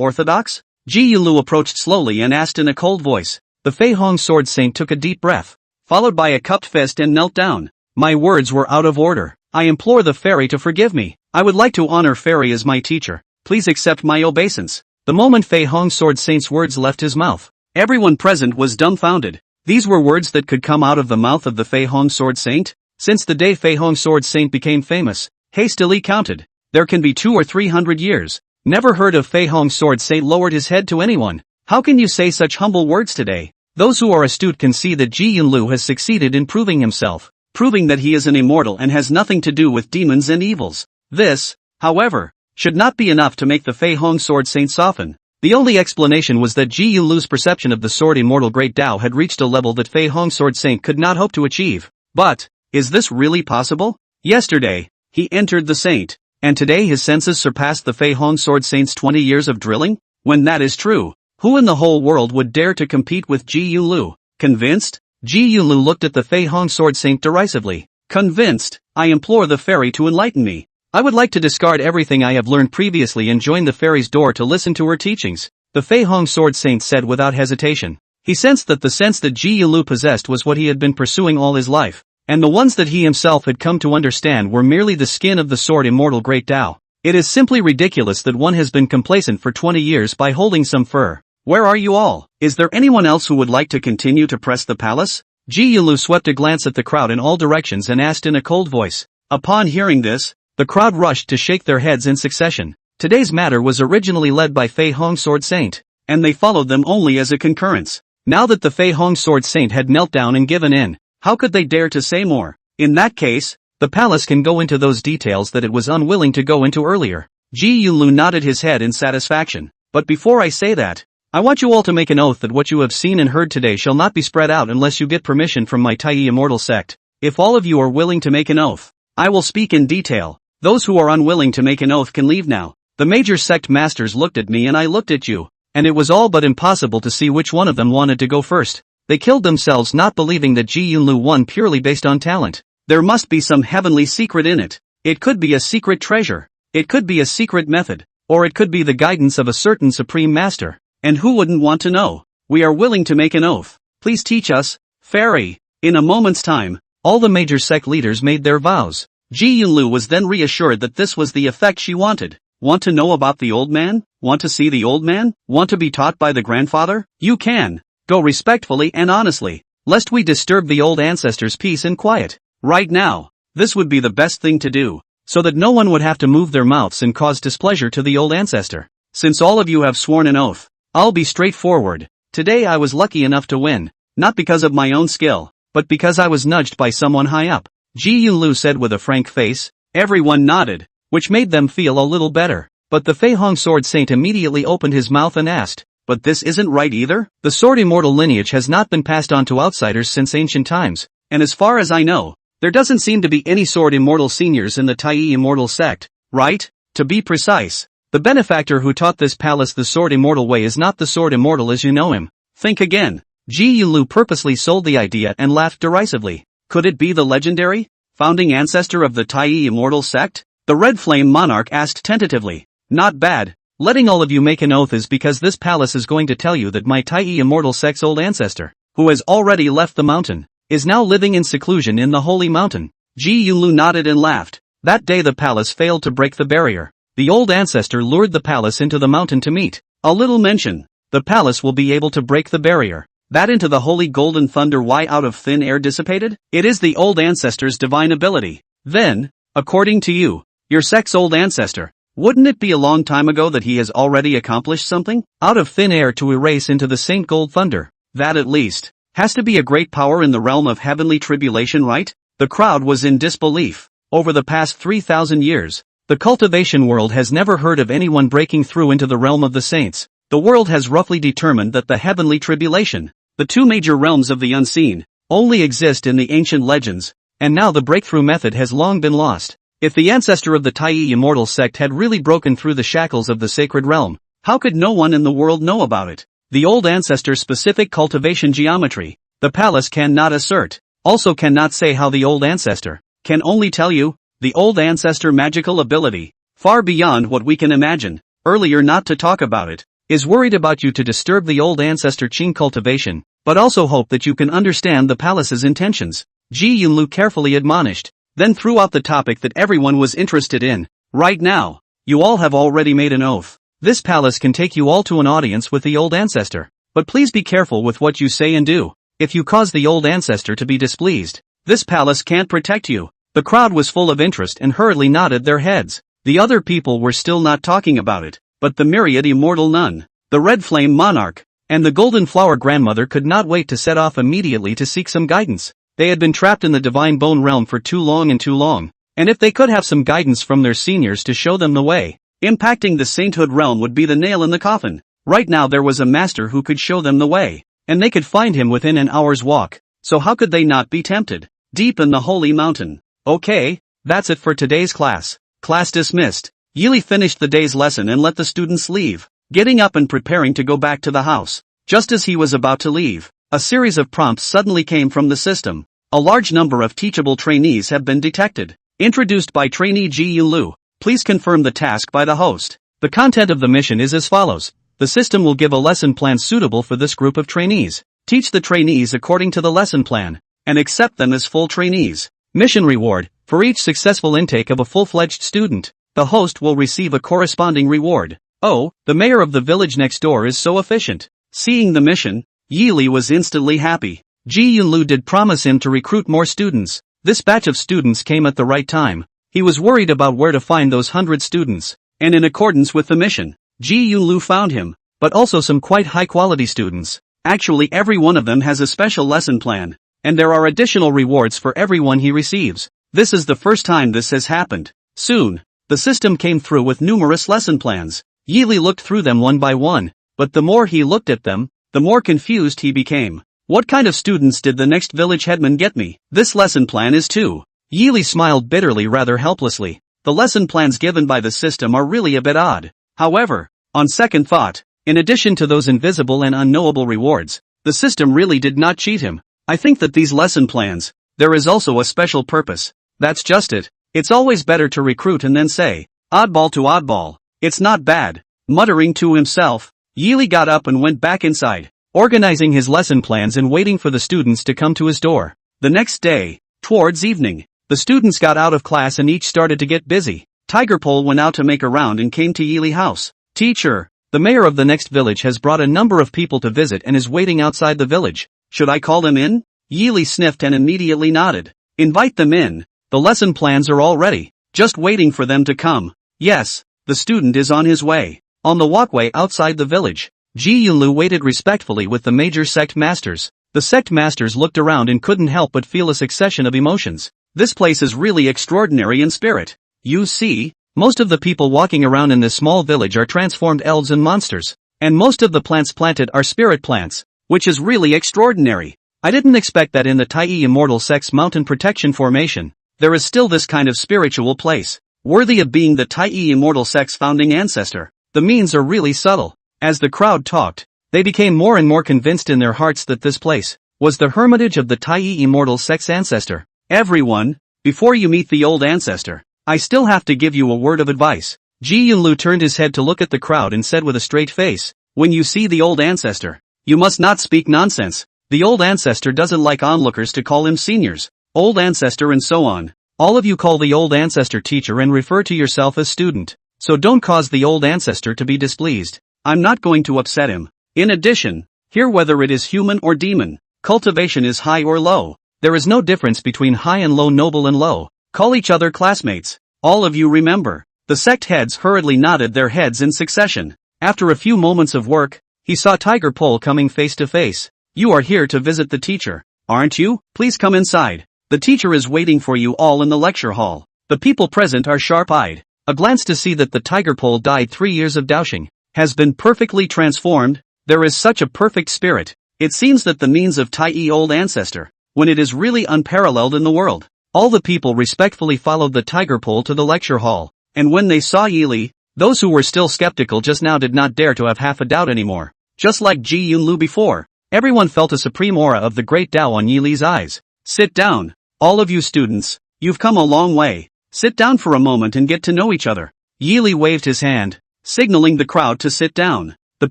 orthodox? Ji Yunlu approached slowly and asked in a cold voice. The Fei Hong Sword Saint took a deep breath, followed by a cupped fist and knelt down. My words were out of order. I implore the fairy to forgive me. I would like to honor fairy as my teacher. Please accept my obeisance. The moment Fei Hong Sword Saint's words left his mouth, everyone present was dumbfounded. These were words that could come out of the mouth of the Fei Hong Sword Saint? Since the day Fei Hong Sword Saint became famous, hastily counted, there can be 200 or 300 years. Never heard of Fei Hong Sword Saint lowered his head to anyone. How can you say such humble words today? Those who are astute can see that Ji Yunlu has succeeded in proving himself, proving that he is an immortal and has nothing to do with demons and evils. This, however, should not be enough to make the Fei Hong Sword Saint soften. The only explanation was that Ji Yunlu's perception of the sword immortal Great Tao had reached a level that Fei Hong Sword Saint could not hope to achieve. But, is this really possible? Yesterday, he entered the saint, and today his senses surpassed the Fei Hong Sword Saint's 20 years of drilling? When that is true, who in the whole world would dare to compete with Ji Yunlu? Convinced? Ji Yunlu looked at the Fei Hong Sword Saint derisively. Convinced? I implore the fairy to enlighten me. I would like to discard everything I have learned previously and join the fairy's door to listen to her teachings, the Fei Hong Sword Saint said without hesitation. He sensed that the sense that Ji Yunlu possessed was what he had been pursuing all his life, and the ones that he himself had come to understand were merely the skin of the sword immortal Great Tao. It is simply ridiculous that one has been complacent for 20 years by holding some fur. Where are you all? Is there anyone else who would like to continue to press the palace? Ji Yunlu swept a glance at the crowd in all directions and asked in a cold voice. Upon hearing this, the crowd rushed to shake their heads in succession. Today's matter was originally led by Fei Hong Sword Saint, and they followed them only as a concurrence. Now that the Fei Hong Sword Saint had knelt down and given in, how could they dare to say more? In that case, the palace can go into those details that it was unwilling to go into earlier. Ji Yunlu nodded his head in satisfaction. But before I say that, I want you all to make an oath that what you have seen and heard today shall not be spread out unless you get permission from my Taiyi Immortal sect. If all of you are willing to make an oath, I will speak in detail. Those who are unwilling to make an oath can leave now. The major sect masters looked at me and I looked at you, and it was all but impossible to see which one of them wanted to go first. They killed themselves not believing that Ji Yunlu won purely based on talent. There must be some heavenly secret in it. It could be a secret treasure. It could be a secret method. Or it could be the guidance of a certain supreme master. And who wouldn't want to know? We are willing to make an oath. Please teach us, fairy. In a moment's time, All the major sect leaders made their vows. Ji Yunlu was then reassured that this was the effect she wanted. Want to know about the old man? Want to see the old man? Want to be taught by the grandfather? You can. Go respectfully and honestly, lest we disturb the old ancestors' peace and quiet. Right now, this would be the best thing to do, so that no one would have to move their mouths and cause displeasure to the old ancestor. Since all of you have sworn an oath, I'll be straightforward. Today I was lucky enough to win, not because of my own skill, but because I was nudged by someone high up. Ji Yunlu said with a frank face. Everyone nodded, which made them feel a little better. But the Fei Hong Sword Saint immediately opened his mouth and asked, "But this isn't right either? The Sword Immortal lineage has not been passed on to outsiders since ancient times, and as far as I know, there doesn't seem to be any Sword Immortal seniors in the Tai Immortal sect, right? To be precise, the benefactor who taught this palace the Sword Immortal way is not the Sword Immortal as you know him. Think again." Ji Yunlu purposely sold the idea and laughed derisively. Could it be the legendary, founding ancestor of the Tai Immortal sect? The Red Flame Monarch asked tentatively. Not bad. Letting all of you make an oath is because this palace is going to tell you that my Tai Immortal sect's old ancestor, who has already left the mountain, is now living in seclusion in the Holy Mountain. Ji Yunlu nodded and laughed. That day the palace failed to break the barrier. The old ancestor lured the palace into the mountain to meet. A little mention. The palace will be able to break the barrier. That into the holy golden thunder why out of thin air dissipated? It is the old ancestor's divine ability. Then, according to you, your sect's old ancestor, wouldn't it be a long time ago that he has already accomplished something? Out of thin air to erase into the Saint Gold Thunder. That at least, has to be a great power in the realm of heavenly tribulation, right? The crowd was in disbelief. Over the past 3,000 years, the cultivation world has never heard of anyone breaking through into the realm of the saints. The world has roughly determined that the heavenly tribulation, the two major realms of the unseen, only exist in the ancient legends, and now the breakthrough method has long been lost. If the ancestor of the Tai Immortal sect had really broken through the shackles of the sacred realm, how could no one in the world know about it? The old ancestor's specific cultivation geometry, the palace cannot assert, also cannot say how the old ancestor, can only tell you, the old ancestor magical ability, far beyond what we can imagine, earlier not to talk about it, is worried about you to disturb the old ancestor Qing cultivation, but also hope that you can understand the palace's intentions. Ji Yunlu carefully admonished, then threw out the topic that everyone was interested in. Right now, you all have already made an oath. This palace can take you all to an audience with the old ancestor, but please be careful with what you say and do. If you cause the old ancestor to be displeased, this palace can't protect you. The crowd was full of interest and hurriedly nodded their heads. The other people were still not talking about it, but the myriad immortal nun, the Red Flame Monarch, and the Golden Flower Grandmother could not wait to set off immediately to seek some guidance. They had been trapped in the Divine Bone Realm for too long, and if they could have some guidance from their seniors to show them the way, impacting the sainthood realm would be the nail in the coffin. Right now there was a master who could show them the way, and they could find him within an hour's walk, so how could they not be tempted? Deep in the Holy Mountain. Okay, that's it for today's class. Class dismissed. Yili finished the day's lesson and let the students leave, getting up and preparing to go back to the house. Just as he was about to leave, a series of prompts suddenly came from the system. A large number of teachable trainees have been detected. Introduced by trainee Ji Yunlu. Please confirm the task by the host. The content of the mission is as follows. The system will give a lesson plan suitable for this group of trainees. Teach the trainees according to the lesson plan, and accept them as full trainees. Mission reward. For each successful intake of a full-fledged student, the host will receive a corresponding reward. Oh, the mayor of the village next door is so efficient. Seeing the mission, Yili was instantly happy. Ji Yunlu did promise him to recruit more students. This batch of students came at the right time. He was worried about where to find those 100 students, and in accordance with the mission, Ji Yunlu found him, but also some quite high-quality students. Actually every one of them has a special lesson plan, and there are additional rewards for everyone he receives. This is the first time this has happened. Soon, the system came through with numerous lesson plans. Yili looked through them one by one, but the more he looked at them, the more confused he became. What kind of students did the next village headman get me? This lesson plan is too. Yili smiled bitterly, rather helplessly. The lesson plans given by the system are really a bit odd. However, on second thought, in addition to those invisible and unknowable rewards, the system really did not cheat him. I think that these lesson plans, there is also a special purpose. That's just it. It's always better to recruit and then say, oddball to oddball. It's not bad. Muttering to himself, Yili got up and went back inside, organizing his lesson plans and waiting for the students to come to his door. The next day, Towards evening, the students got out of class and each started to get busy. Tiger Pole went out to make a round and came to Yili house. Teacher, the mayor of the next village has brought a number of people to visit and is waiting outside the village. Should I call them in? Yili sniffed and immediately nodded. Invite them in. The lesson plans are all ready. Just waiting for them to come. Yes, the student is on his way. On the walkway outside the village, Ji Yunlu waited respectfully with the major sect masters. The sect masters looked around and couldn't help but feel a succession of emotions. This place is really extraordinary in spirit. You see, most of the people walking around in this small village are transformed elves and monsters. And most of the plants planted are spirit plants, which is really extraordinary. I didn't expect that in the Tai Immortal Sect's Mountain Protection Formation, there is still this kind of spiritual place, worthy of being the Tai Immortal Sect's founding ancestor. The means are really subtle. As the crowd talked, they became more and more convinced in their hearts that this place was the hermitage of the Tai Immortal Sect's ancestor. Everyone, before you meet the old ancestor, I still have to give you a word of advice. Ji Yunlu turned his head to look at the crowd and said with a straight face, when you see the old ancestor, you must not speak nonsense. The old ancestor doesn't like onlookers to call him seniors, old ancestor and so on. All of you call the old ancestor teacher and refer to yourself as student. So don't cause the old ancestor to be displeased. I'm not going to upset him. In addition, here whether it is human or demon, cultivation is high or low. There is no difference between high and low, noble and low. Call each other classmates. All of you remember. The sect heads hurriedly nodded their heads in succession. After a few moments of work, he saw Tiger Pole coming face to face. You are here to visit the teacher, aren't you? Please come inside. The teacher is waiting for you all in the lecture hall. The people present are sharp-eyed. A glance to see that the Tiger Pole died 3 years of douching has been perfectly transformed. There is such a perfect spirit. It seems that the means of Tai old ancestor, when it is really unparalleled in the world. All the people respectfully followed the Tiger Pole to the lecture hall, and when they saw Yili, those who were still skeptical just now did not dare to have half a doubt anymore. Just like Ji Yunlu before, everyone felt a supreme aura of the great Tao on Yili's eyes. Sit down. All of you students, you've come a long way. Sit down for a moment and get to know each other. Yili waved his hand, signaling the crowd to sit down. The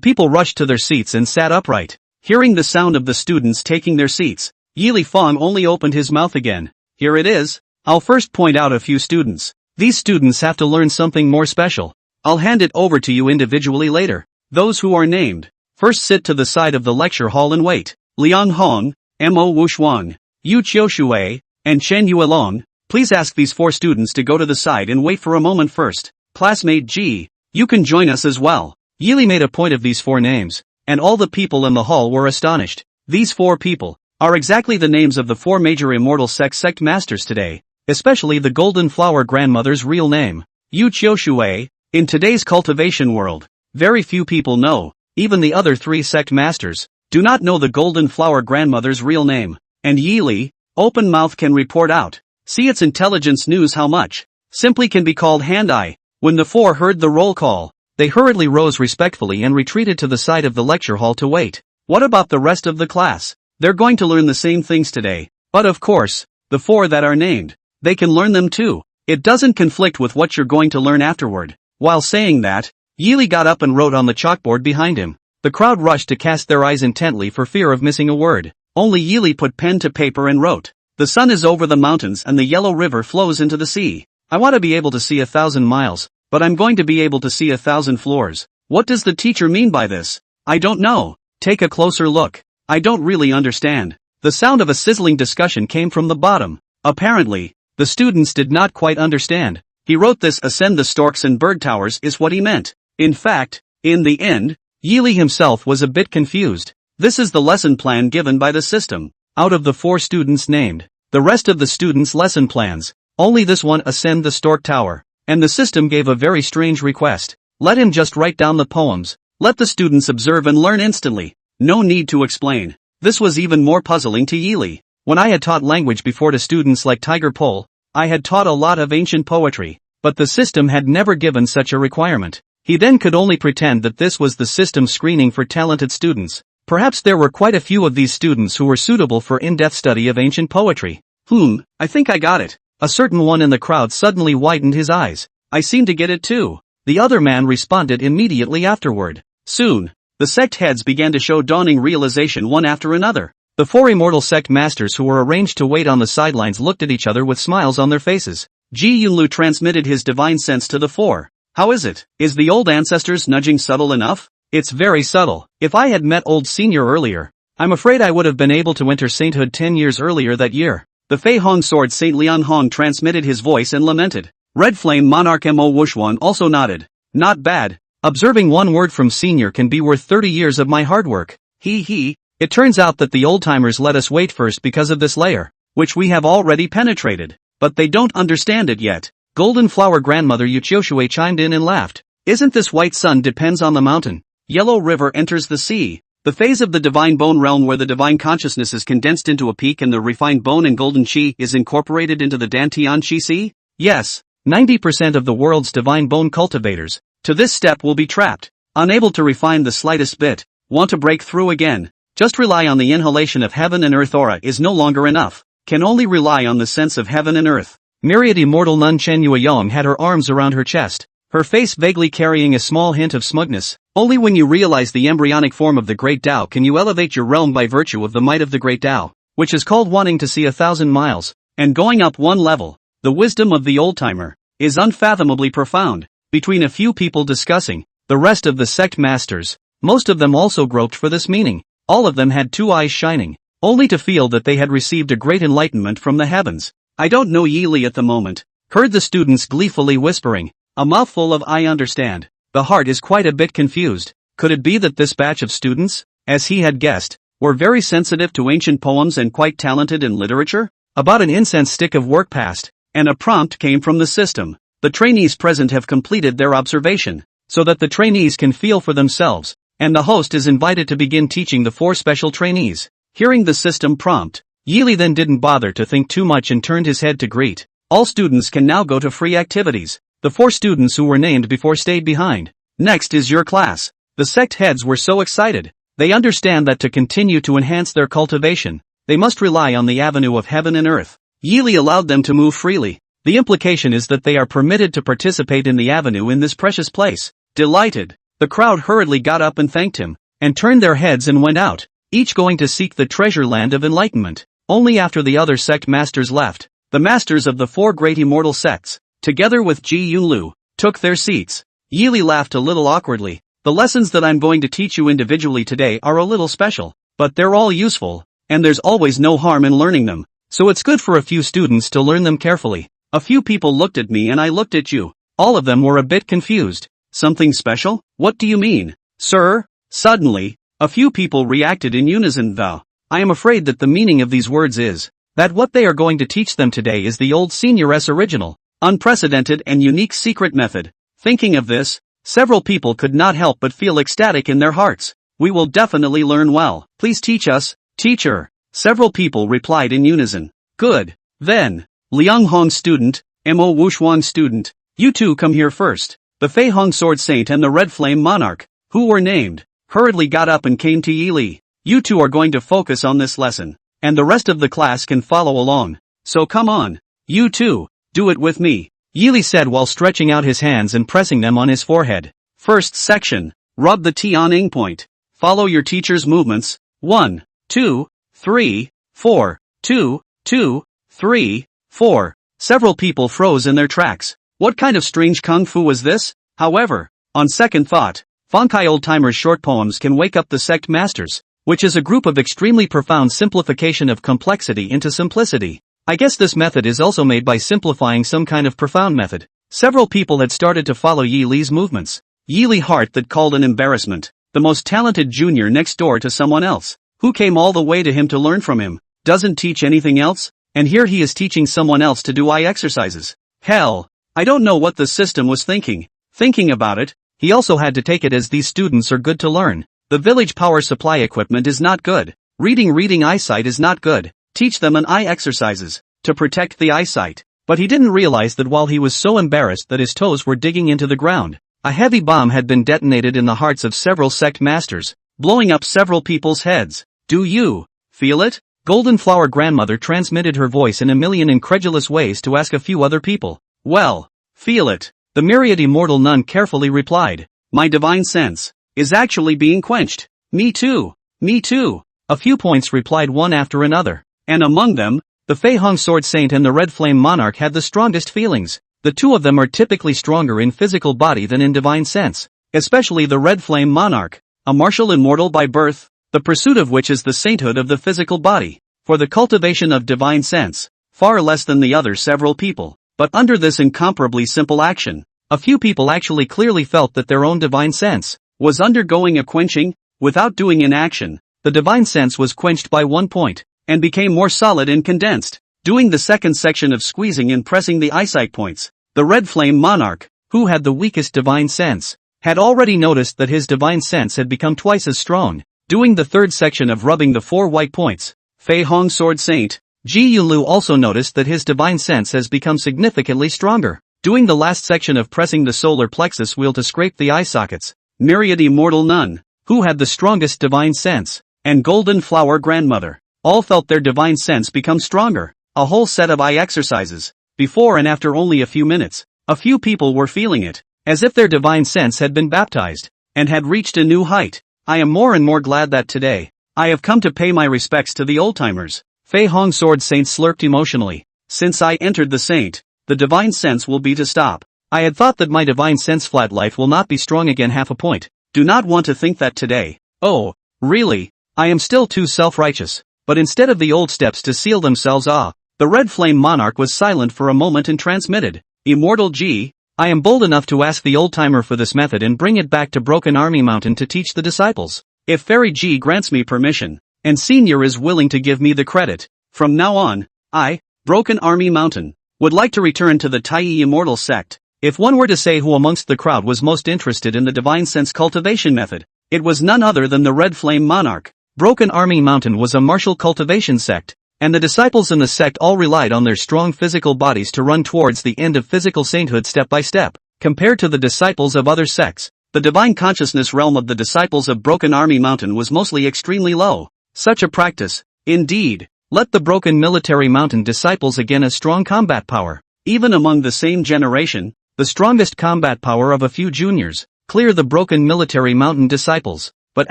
people rushed to their seats and sat upright. Hearing the sound of the students taking their seats, Yili Fong only opened his mouth again. Here it is. I'll first point out a few students. These students have to learn something more special. I'll hand it over to you individually later. Those who are named, first sit to the side of the lecture hall and wait. Liang Hong, Mo Wushuang, Yu Qiushui, and Chen Yuelong. Please ask these 4 students to go to the side and wait for a moment first. Classmate G, you can join us as well. Yili made a point of these 4 names, and all the people in the hall were astonished. These 4 people are exactly the names of the 4 major immortal sect masters today, especially the Golden Flower grandmother's real name, Yu Qiushui. In today's cultivation world, very few people know, even the other 3 sect masters, do not know the Golden Flower grandmother's real name. And Yili, open mouth can report out. See its intelligence news how much. Simply can be called hand-eye. When the 4 heard the roll call, they hurriedly rose respectfully and retreated to the side of the lecture hall to wait. What about the rest of the class? They're going to learn the same things today. But of course, the 4 that are named, they can learn them too. It doesn't conflict with what you're going to learn afterward. While saying that, Yili got up and wrote on the chalkboard behind him. The crowd rushed to cast their eyes intently for fear of missing a word. Only Yili put pen to paper and wrote. The sun is over the mountains and the yellow river flows into the sea. I want to be able to see 1,000 miles, but I'm going to be able to see 1,000 floors. What does the teacher mean by this? I don't know. Take a closer look. I don't really understand. The sound of a sizzling discussion came from the bottom. Apparently, the students did not quite understand. He wrote this ascend the storks and bird towers is what he meant. In fact, in the end, Yili himself was a bit confused. This is the lesson plan given by the system. Out of the 4 students named, the rest of the students' lesson plans, only this one ascend the stork tower. And the system gave a very strange request. Let him just write down the poems. Let the students observe and learn instantly. No need to explain. This was even more puzzling to Yili. When I had taught language before to students like Tiger Pole, I had taught a lot of ancient poetry, but the system had never given such a requirement. He then could only pretend that this was the system screening for talented students. Perhaps there were quite a few of these students who were suitable for in-depth study of ancient poetry. I think I got it. A certain one in the crowd suddenly widened his eyes. I seem to get it too. The other man responded immediately afterward. Soon, the sect heads began to show dawning realization one after another. The four immortal sect masters who were arranged to wait on the sidelines looked at each other with smiles on their faces. Ji Yunlu transmitted his divine sense to the four. How is it? Is the old ancestors' nudging subtle enough? It's very subtle. If I had met old senior earlier, I'm afraid I would have been able to enter sainthood 10 years earlier that year. The Fei Hong sword Saint Lian Hong transmitted his voice and lamented. Red Flame Monarch Mo Wuxuan also nodded. Not bad. Observing one word from senior can be worth 30 years of my hard work. He. It turns out that the old-timers let us wait first because of this layer, which we have already penetrated. But they don't understand it yet. Golden Flower Grandmother Yu Qiushui chimed in and laughed. Isn't this white sun depends on the mountain? Yellow river enters the sea. The phase of the divine bone realm where the divine consciousness is condensed into a peak and the refined bone and golden chi is incorporated into the Dantian Chi Sea? Yes. 90% of the world's divine bone cultivators, to this step will be trapped, unable to refine the slightest bit, want to break through again. Just rely on the inhalation of heaven and earth aura is no longer enough, can only rely on the sense of heaven and earth. Myriad immortal nun Chen Yueyong had her arms around her chest, her face vaguely carrying a small hint of smugness. Only when you realize the embryonic form of the great Tao can you elevate your realm by virtue of the might of the great Tao, which is called wanting to see 1,000 miles, and going up one level. The wisdom of the old-timer is unfathomably profound. Between a few people discussing, the rest of the sect masters, most of them also groped for this meaning. All of them had two eyes shining, only to feel that they had received a great enlightenment from the heavens. I don't know Yi Li at the moment, heard the students gleefully whispering. A mouthful of I understand. The heart is quite a bit confused. Could it be that this batch of students, as he had guessed, were very sensitive to ancient poems and quite talented in literature? About an incense stick of work passed, and a prompt came from the system. The trainees present have completed their observation, so that the trainees can feel for themselves, and the host is invited to begin teaching the four special trainees. Hearing the system prompt, Yi Li then didn't bother to think too much and turned his head to greet. All students can now go to free activities. The four students who were named before stayed behind. Next is your class. The sect heads were so excited. They understand that to continue to enhance their cultivation, they must rely on the avenue of heaven and earth. Yi Li allowed them to move freely. The implication is that they are permitted to participate in the avenue in this precious place. Delighted, the crowd hurriedly got up and thanked him, and turned their heads and went out, each going to seek the treasure land of enlightenment. Only after the other sect masters left, the masters of the four great immortal sects, together with Ji Yunlu, took their seats. Yi Li laughed a little awkwardly. The lessons that I'm going to teach you individually today are a little special, but they're all useful, and there's always no harm in learning them, so it's good for a few students to learn them carefully. A few people looked at me and I looked at you. All of them were a bit confused. Something special? What do you mean, sir? Suddenly, a few people reacted in unison. Thou. I am afraid that the meaning of these words is that what they are going to teach them today is the old senior's original, unprecedented and unique secret method. Thinking of this, several people could not help but feel ecstatic in their hearts. We will definitely learn well. Please teach us, teacher. Several people replied in unison. Good. Then, Liang Hong student, Mo Wuxuan student, you two come here first. The Fei Hong Sword Saint and the Red Flame Monarch, who were named, hurriedly got up and came to Yi Li. You two are going to focus on this lesson, and the rest of the class can follow along. So come on. You two, do it with me. Yi Li said while stretching out his hands and pressing them on his forehead. First section, rub the tea on ing point. Follow your teacher's movements. 1, 2, 3, 4, 2, 2, 3, 4. Several people froze in their tracks. What kind of strange kung fu was this? However, on second thought, Fonkai old-timers' short poems can wake up the sect masters, which is a group of extremely profound simplification of complexity into simplicity. I guess this method is also made by simplifying some kind of profound method. Several people had started to follow Yi Li's movements. Yi Li heart that called an embarrassment. The most talented junior next door to someone else, who came all the way to him to learn from him, doesn't teach anything else, and here he is teaching someone else to do eye exercises. Hell, I don't know what the system was thinking. Thinking about it, he also had to take it as these students are good to learn. The village power supply equipment is not good. Reading eyesight is not good. Teach them an eye exercises, to protect the eyesight. But he didn't realize that while he was so embarrassed that his toes were digging into the ground, a heavy bomb had been detonated in the hearts of several sect masters, blowing up several people's heads. Do you feel it? Golden Flower Grandmother transmitted her voice in a million incredulous ways to ask a few other people. Well, feel it. The myriad immortal nun carefully replied. My divine sense is actually being quenched. Me too. Me too. A few points replied one after another. And among them, the Fei Hong Sword Saint and the Red Flame Monarch had the strongest feelings. The two of them are typically stronger in physical body than in divine sense. Especially the Red Flame Monarch, a martial immortal by birth, the pursuit of which is the sainthood of the physical body. For the cultivation of divine sense, far less than the other several people. But under this incomparably simple action, a few people actually clearly felt that their own divine sense was undergoing a quenching. Without doing inaction, the divine sense was quenched by 1 point, and became more solid and condensed. Doing the second section of squeezing and pressing the eyesight points, the Red Flame Monarch, who had the weakest divine sense, had already noticed that his divine sense had become twice as strong. Doing the third section of rubbing the 4 white points, Fei Hong Sword Saint, Ji Yulu also noticed that his divine sense has become significantly stronger. Doing the last section of pressing the solar plexus wheel to scrape the eye sockets, Myriad Immortal Nun, who had the strongest divine sense, and Golden Flower Grandmother, all felt their divine sense become stronger. A whole set of eye exercises, before and after only a few minutes. A few people were feeling it, as if their divine sense had been baptized, and had reached a new height. I am more and more glad that today, I have come to pay my respects to the old-timers. Fei Hong Sword Saint slurped emotionally. Since I entered the saint, the divine sense will be to stop. I had thought that my divine sense flat life will not be strong again half a point. Do not want to think that today. Oh, really? I am still too self-righteous. But instead of the old steps to seal themselves the Red Flame Monarch was silent for a moment and transmitted. Immortal G, I am bold enough to ask the old-timer for this method and bring it back to Broken Army Mountain to teach the disciples. If Fairy G grants me permission, and Senior is willing to give me the credit, from now on, I, Broken Army Mountain, would like to return to the Tai Immortal sect. If one were to say who amongst the crowd was most interested in the divine sense cultivation method, it was none other than the Red Flame Monarch. Broken Army Mountain was a martial cultivation sect, and the disciples in the sect all relied on their strong physical bodies to run towards the end of physical sainthood step by step. Compared to the disciples of other sects, the divine consciousness realm of the disciples of Broken Army Mountain was mostly extremely low. Such a practice, indeed, let the Broken Military Mountain disciples again a strong combat power. Even among the same generation, the strongest combat power of a few juniors, clear the Broken Military Mountain disciples. But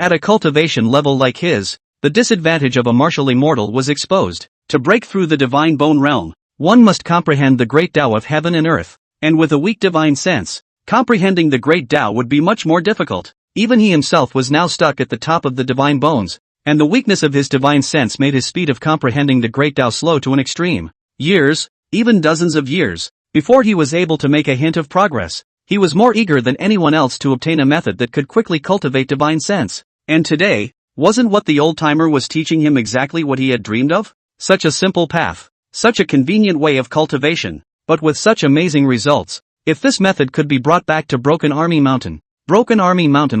at a cultivation level like his, the disadvantage of a martial immortal was exposed. To break through the divine bone realm, one must comprehend the great Tao of heaven and earth, and with a weak divine sense, comprehending the great Tao would be much more difficult. Even he himself was now stuck at the top of the divine bones, and the weakness of his divine sense made his speed of comprehending the great Tao slow to an extreme. Years, even dozens of years, before he was able to make a hint of progress, he was more eager than anyone else to obtain a method that could quickly cultivate divine sense. And today, wasn't what the old-timer was teaching him exactly what he had dreamed of? Such a simple path, such a convenient way of cultivation, but with such amazing results. If this method could be brought back to Broken Army Mountain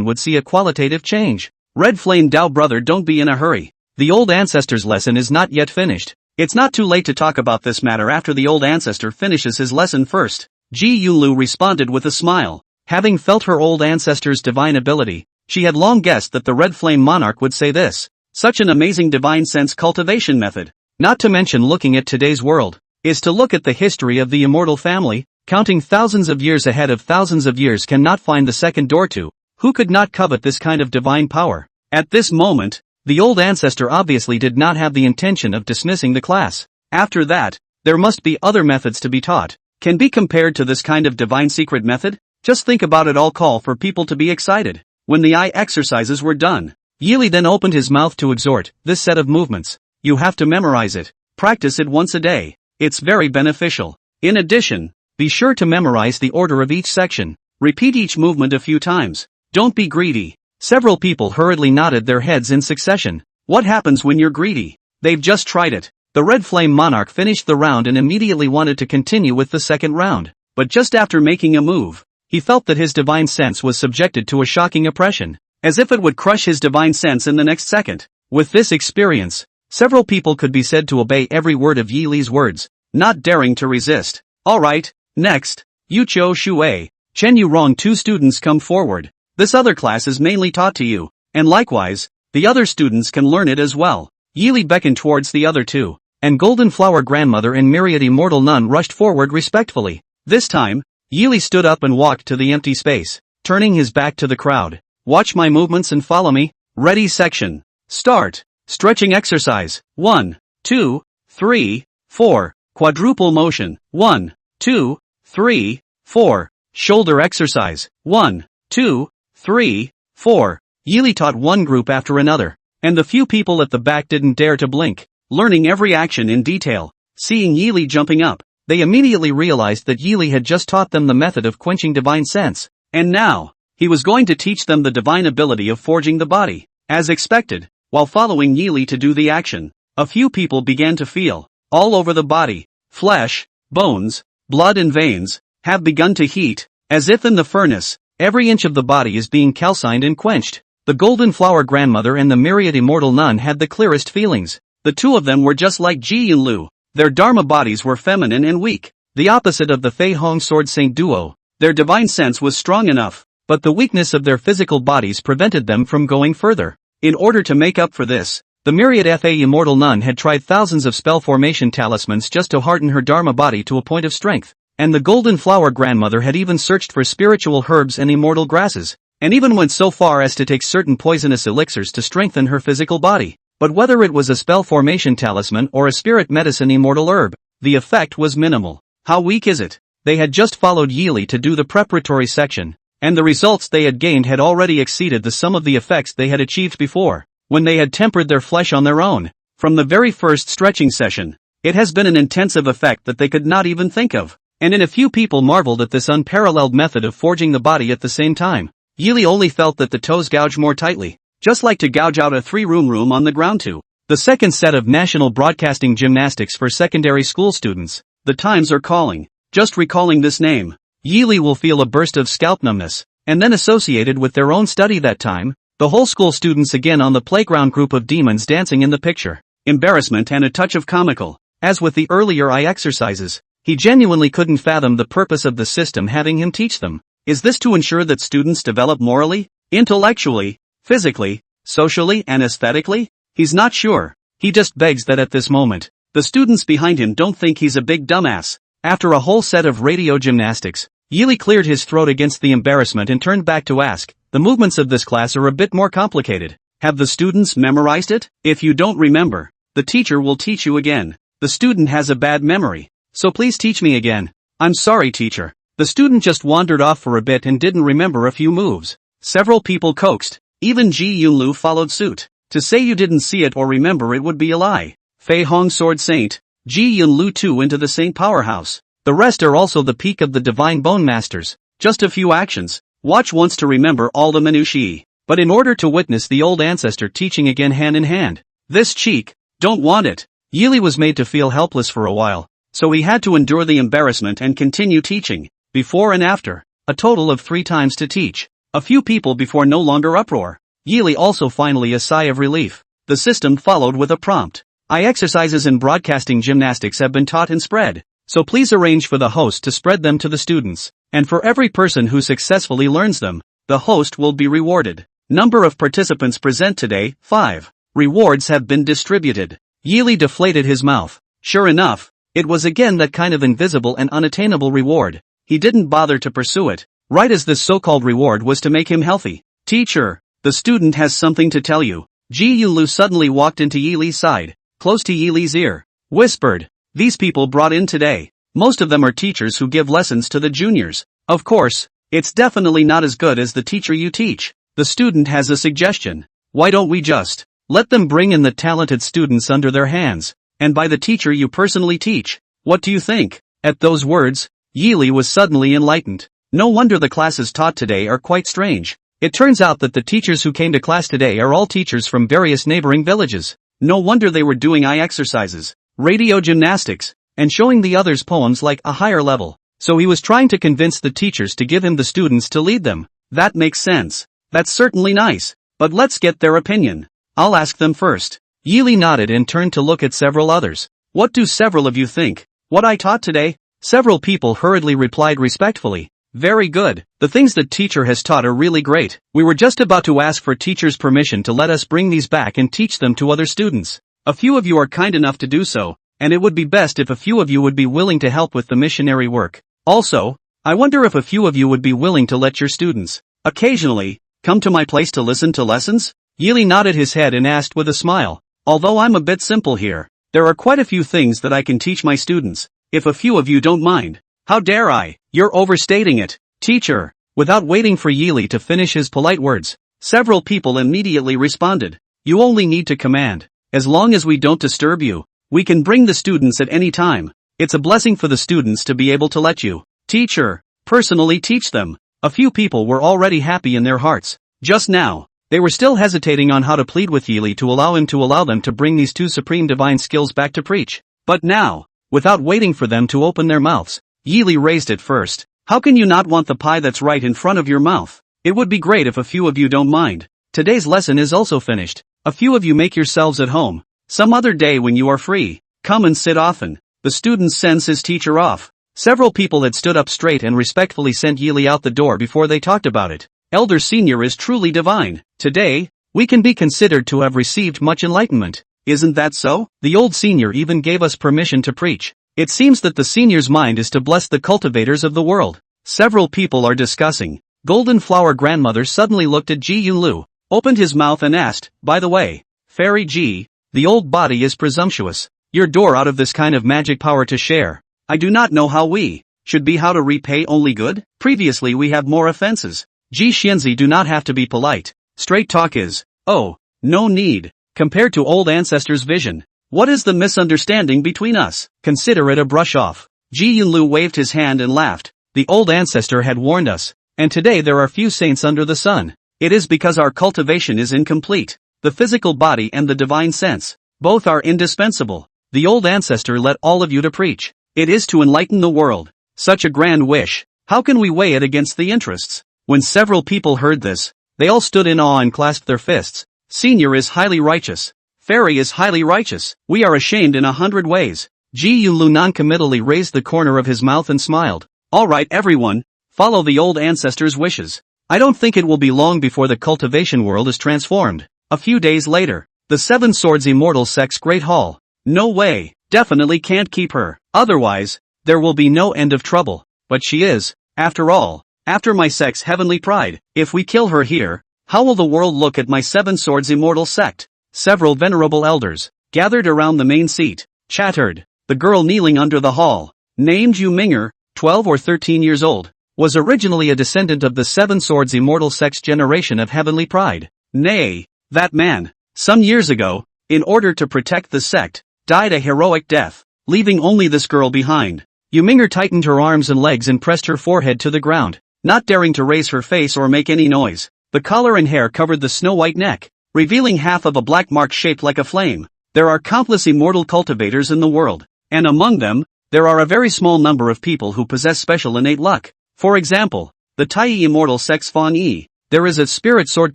would see a qualitative change. Red Flame Tao brother, don't be in a hurry. The old ancestor's lesson is not yet finished. It's not too late to talk about this matter after the old ancestor finishes his lesson first. Ji Yulu responded with a smile. Having felt her old ancestor's divine ability, she had long guessed that the Red Flame Monarch would say this. Such an amazing divine sense cultivation method, not to mention looking at today's world, is to look at the history of the immortal family, counting thousands of years ahead of thousands of years cannot find the second door to. Who could not covet this kind of divine power? At this moment, the old ancestor obviously did not have the intention of dismissing the class. After that, there must be other methods to be taught. Can be compared to this kind of divine secret method? Just think about it. All call for people to be excited. When the eye exercises were done, Yili then opened his mouth to exhort, this set of movements, you have to memorize it. Practice it once a day. It's very beneficial. In addition, be sure to memorize the order of each section. Repeat each movement a few times. Don't be greedy. Several people hurriedly nodded their heads in succession. What happens when you're greedy? They've just tried it. The Red Flame Monarch finished the round and immediately wanted to continue with the second round. But just after making a move, he felt that his divine sense was subjected to a shocking oppression, as if it would crush his divine sense in the next second. With this experience, several people could be said to obey every word of Yi Li's words, not daring to resist. Alright, next, Yucho Shuei, Chen Yurong, 2 students come forward. This other class is mainly taught to you, and likewise, the other students can learn it as well. Yi Li beckoned towards the other 2, and Golden Flower Grandmother and Myriad Immortal Nun rushed forward respectfully. This time, Yi Li stood up and walked to the empty space, turning his back to the crowd. Watch my movements and follow me. Ready section. Start. Stretching exercise. 1, 2, 3, 4. Quadruple motion. 1, 2, 3, 4. Shoulder exercise. 1, 2, 3, 4. Yili taught one group after another, and the few people at the back didn't dare to blink, learning every action in detail. Seeing Yili jumping up, they immediately realized that Yili had just taught them the method of quenching divine sense, and now, he was going to teach them the divine ability of forging the body. As expected, while following Yili to do the action, a few people began to feel, all over the body, flesh, bones, blood and veins, have begun to heat, as if in the furnace. Every inch of the body is being calcined and quenched. The golden flower grandmother and the myriad immortal nun had the clearest feelings. The two of them were just like Ji Yunlu. Their dharma bodies were feminine and weak, the opposite of the Fei Hong Sword Saint duo. Their divine sense was strong enough, but the weakness of their physical bodies prevented them from going further. In order to make up for this, the myriad Fa immortal nun had tried thousands of spell formation talismans just to harden her dharma body to a point of strength. And the golden flower grandmother had even searched for spiritual herbs and immortal grasses, and even went so far as to take certain poisonous elixirs to strengthen her physical body. But whether it was a spell formation talisman or a spirit medicine immortal herb, the effect was minimal. How weak is it? They had just followed Yili to do the preparatory section, and the results they had gained had already exceeded the sum of the effects they had achieved before, when they had tempered their flesh on their own. From the very first stretching session, it has been an intensive effect that they could not even think of. And a few people marveled at this unparalleled method of forging the body at the same time. Yili only felt that the toes gouged more tightly, just like to gouge out a 3-room on the ground too. The second set of national broadcasting gymnastics for secondary school students. The times are calling. Just recalling this name, Yili will feel a burst of scalp numbness, and then associated with their own study that time, the whole school students again on the playground, group of demons dancing in the picture. Embarrassment and a touch of comical. As with the earlier eye exercises, he genuinely couldn't fathom the purpose of the system having him teach them. Is this to ensure that students develop morally, intellectually, physically, socially and aesthetically? He's not sure. He just begs that at this moment, the students behind him don't think he's a big dumbass. After a whole set of radio gymnastics, Yili cleared his throat against the embarrassment and turned back to ask, the movements of this class are a bit more complicated. Have the students memorized it? If you don't remember, the teacher will teach you again. The student has a bad memory, so please teach me again. I'm sorry, teacher. The student just wandered off for a bit and didn't remember a few moves. Several people coaxed. Even Ji Yunlu followed suit. To say you didn't see it or remember it would be a lie. Fei Hong Sword Saint, Ji Yunlu too into the Saint Powerhouse. The rest are also the peak of the Divine Bone Masters. Just a few actions. Watch once to remember all the minutiae. But in order to witness the old ancestor teaching again hand in hand. This cheek, don't want it. Yili was made to feel helpless for a while, so he had to endure the embarrassment and continue teaching. Before and after, a total of 3 times to teach. A few people before no longer uproar. Yili also finally a sigh of relief. The system followed with a prompt. Eye exercises and broadcasting gymnastics have been taught and spread, so please arrange for the host to spread them to the students, and for every person who successfully learns them, the host will be rewarded. Number of participants present today, 5. Rewards have been distributed. Yili deflated his mouth. Sure enough, it was again that kind of invisible and unattainable reward. He didn't bother to pursue it, right as this so-called reward was to make him healthy. Teacher, the student has something to tell you. Ji Yunlu suddenly walked into Yili's side, close to Yili's ear, whispered, these people brought in today, most of them are teachers who give lessons to the juniors. Of course, it's definitely not as good as the teacher you teach. The student has a suggestion. Why don't we just let them bring in the talented students under their hands, and by the teacher you personally teach? What do you think? At those words, Yili was suddenly enlightened. No wonder the classes taught today are quite strange. It turns out that the teachers who came to class today are all teachers from various neighboring villages. No wonder they were doing eye exercises, radio gymnastics, and showing the others poems like a higher level. So he was trying to convince the teachers to give him the students to lead them. That makes sense. That's certainly nice. But let's get their opinion. I'll ask them first. Yili nodded and turned to look at several others. What do several of you think? What I taught today? Several people hurriedly replied respectfully. Very good. The things that teacher has taught are really great. We were just about to ask for teacher's permission to let us bring these back and teach them to other students. A few of you are kind enough to do so, and it would be best if a few of you would be willing to help with the missionary work. Also, I wonder if a few of you would be willing to let your students, occasionally, come to my place to listen to lessons? Yili nodded his head and asked with a smile, Although I'm a bit simple here, there are quite a few things that I can teach my students, if a few of you don't mind. How dare I? You're overstating it, teacher. Without waiting for Yili to finish his polite words, several people immediately responded. You only need to command. As long as we don't disturb you, we can bring the students at any time. It's a blessing for the students to be able to let you, teacher, personally teach them. A few people were already happy in their hearts. Just now, they were still hesitating on how to plead with Yili to allow them to bring these two supreme divine skills back to preach. But now, without waiting for them to open their mouths, Yili raised it first. How can you not want the pie that's right in front of your mouth? It would be great if a few of you don't mind. Today's lesson is also finished. A few of you make yourselves at home. Some other day when you are free, come and sit often. The student sends his teacher off. Several people had stood up straight and respectfully sent Yili out the door before they talked about it. Elder Senior is truly divine. Today, we can be considered to have received much enlightenment. Isn't that so? The old senior even gave us permission to preach. It seems that the senior's mind is to bless the cultivators of the world. Several people are discussing. Golden Flower Grandmother suddenly looked at Ji Yunlu, opened his mouth and asked, by the way, Fairy Ji, the old body is presumptuous. Your door out of this kind of magic power to share. I do not know how we should be how to repay only good. Previously we have more offenses. Ji Xianzi do not have to be polite. Straight talk is, oh, no need. Compared to old ancestors' vision, what is the misunderstanding between us? Consider it a brush off. Ji Yunlu waved his hand and laughed. The old ancestor had warned us, and today there are few saints under the sun. It is because our cultivation is incomplete. The physical body and the divine sense, both are indispensable. The old ancestor led all of you to preach. It is to enlighten the world. Such a grand wish. How can we weigh it against the interests? When several people heard this, they all stood in awe and clasped their fists. Senior is highly righteous. Fairy is highly righteous. We are ashamed in 100 ways. Ji Yunlu non-committally raised the corner of his mouth and smiled. Alright everyone, follow the old ancestors' wishes. I don't think it will be long before the cultivation world is transformed. A few days later, the Seven Swords Immortal Sect's Great Hall. No way, definitely can't keep her. Otherwise, there will be no end of trouble. But she is, after all, after my sect's heavenly pride. If we kill her here, how will the world look at my Seven Swords Immortal Sect? Several venerable elders, gathered around the main seat, chattered. The girl kneeling under the hall, named Yu Ming'er, 12 or 13 years old, was originally a descendant of the Seven Swords Immortal Sect's generation of heavenly pride. Nay, that man, some years ago, in order to protect the sect, died a heroic death, leaving only this girl behind. Yu Ming'er tightened her arms and legs and pressed her forehead to the ground, not daring to raise her face or make any noise. The collar and hair covered the snow-white neck, revealing half of a black mark shaped like a flame. There are countless immortal cultivators in the world, and among them, there are a very small number of people who possess special innate luck. For example, the Tai Immortal Sect's Fan Yi. There is a spirit sword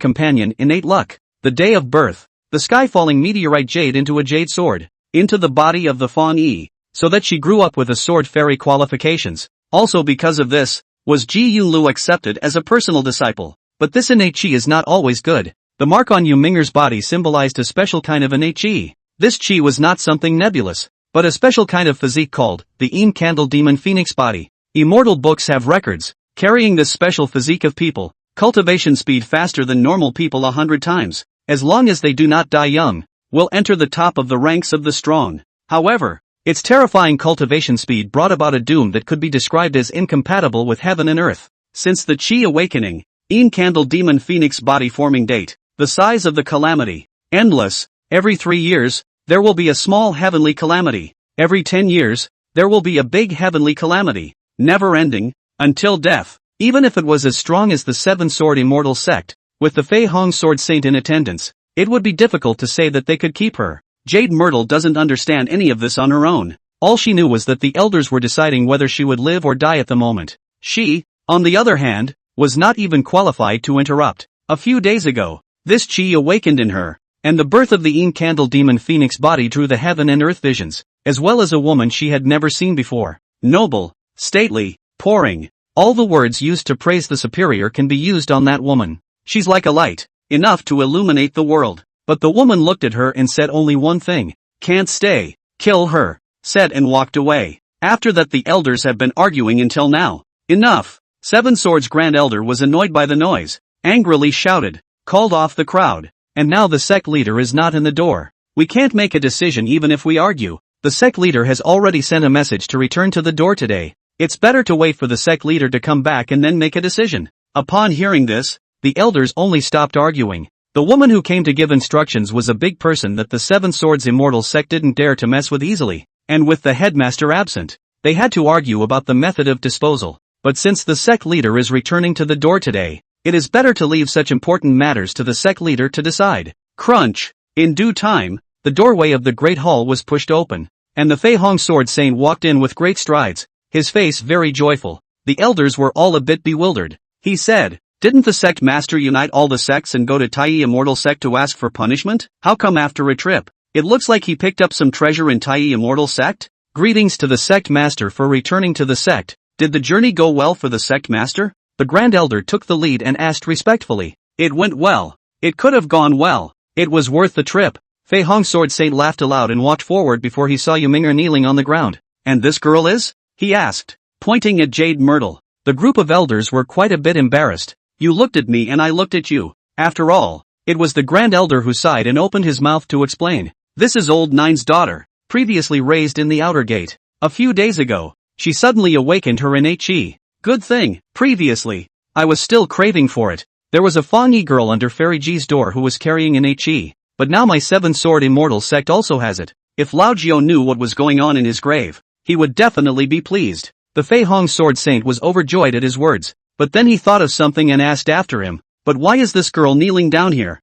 companion innate luck. The day of birth, the sky falling meteorite jade into a jade sword, into the body of the Fan Yi, so that she grew up with a sword fairy qualifications. Also because of this, was Ji Yunlu accepted as a personal disciple. But this innate chi is not always good. The mark on Yu Ming'er's body symbolized a special kind of innate chi. This chi was not something nebulous, but a special kind of physique called the Yin Candle Demon Phoenix body. Immortal books have records, carrying this special physique of people, cultivation speed faster than normal people 100 times, as long as they do not die young, will enter the top of the ranks of the strong. However, its terrifying cultivation speed brought about a doom that could be described as incompatible with heaven and earth. Since the Chi awakening, Yin Candle Demon Phoenix body forming date, the size of the calamity, endless. Every 3 years, there will be a small heavenly calamity. Every 10 years, there will be a big heavenly calamity, never ending, until death. Even if it was as strong as the Seven Sword Immortal Sect, with the Fei Hong Sword Saint in attendance, it would be difficult to say that they could keep her. Jade Myrtle doesn't understand any of this on her own. All she knew was that the elders were deciding whether she would live or die at the moment. She, on the other hand, was not even qualified to interrupt. A few days ago, this chi awakened in her, and the birth of the Yin Candle Demon Phoenix body drew the heaven and earth visions, as well as a woman she had never seen before. Noble, stately, pouring. All the words used to praise the superior can be used on that woman. She's like a light, enough to illuminate the world. But the woman looked at her and said only one thing. Can't stay. Kill her. Said and walked away. After that the elders have been arguing until now. Enough. Seven Swords Grand Elder was annoyed by the noise, angrily shouted, called off the crowd, and now the sect leader is not in the door. We can't make a decision even if we argue. The sect leader has already sent a message to return to the door today. It's better to wait for the sect leader to come back and then make a decision. Upon hearing this, the elders only stopped arguing. The woman who came to give instructions was a big person that the Seven Swords Immortal sect didn't dare to mess with easily, and with the headmaster absent, they had to argue about the method of disposal. But since the sect leader is returning to the door today, it is better to leave such important matters to the sect leader to decide. Crunch! In due time, the doorway of the Great Hall was pushed open, and the Fei Hong Sword Saint walked in with great strides, his face very joyful. The elders were all a bit bewildered. He said, "Didn't the sect master unite all the sects and go to Tai Immortal sect to ask for punishment? How come after a trip? It looks like he picked up some treasure in Tai Immortal sect?" Greetings to the sect master for returning to the sect. Did the journey go well for the sect master? The Grand Elder took the lead and asked respectfully. It went well. It could have gone well. It was worth the trip. Fei Hong Sword Saint laughed aloud and walked forward before he saw Yuminger kneeling on the ground. "And this girl is?" he asked, pointing at Jade Myrtle. The group of elders were quite a bit embarrassed. "You looked at me and I looked at you." After all, it was the Grand Elder who sighed and opened his mouth to explain. "This is Old Nine's daughter, previously raised in the outer gate. A few days ago, she suddenly awakened her innate chi. Good thing, previously, I was still craving for it. There was a Fangyi girl under Fairy Ji's door who was carrying innate chi, but now my Seven Sword Immortal sect also has it. If Lao Jiao knew what was going on in his grave, he would definitely be pleased." The Fei Hong Sword Saint was overjoyed at his words, but then he thought of something and asked after him, "But why is this girl kneeling down here?"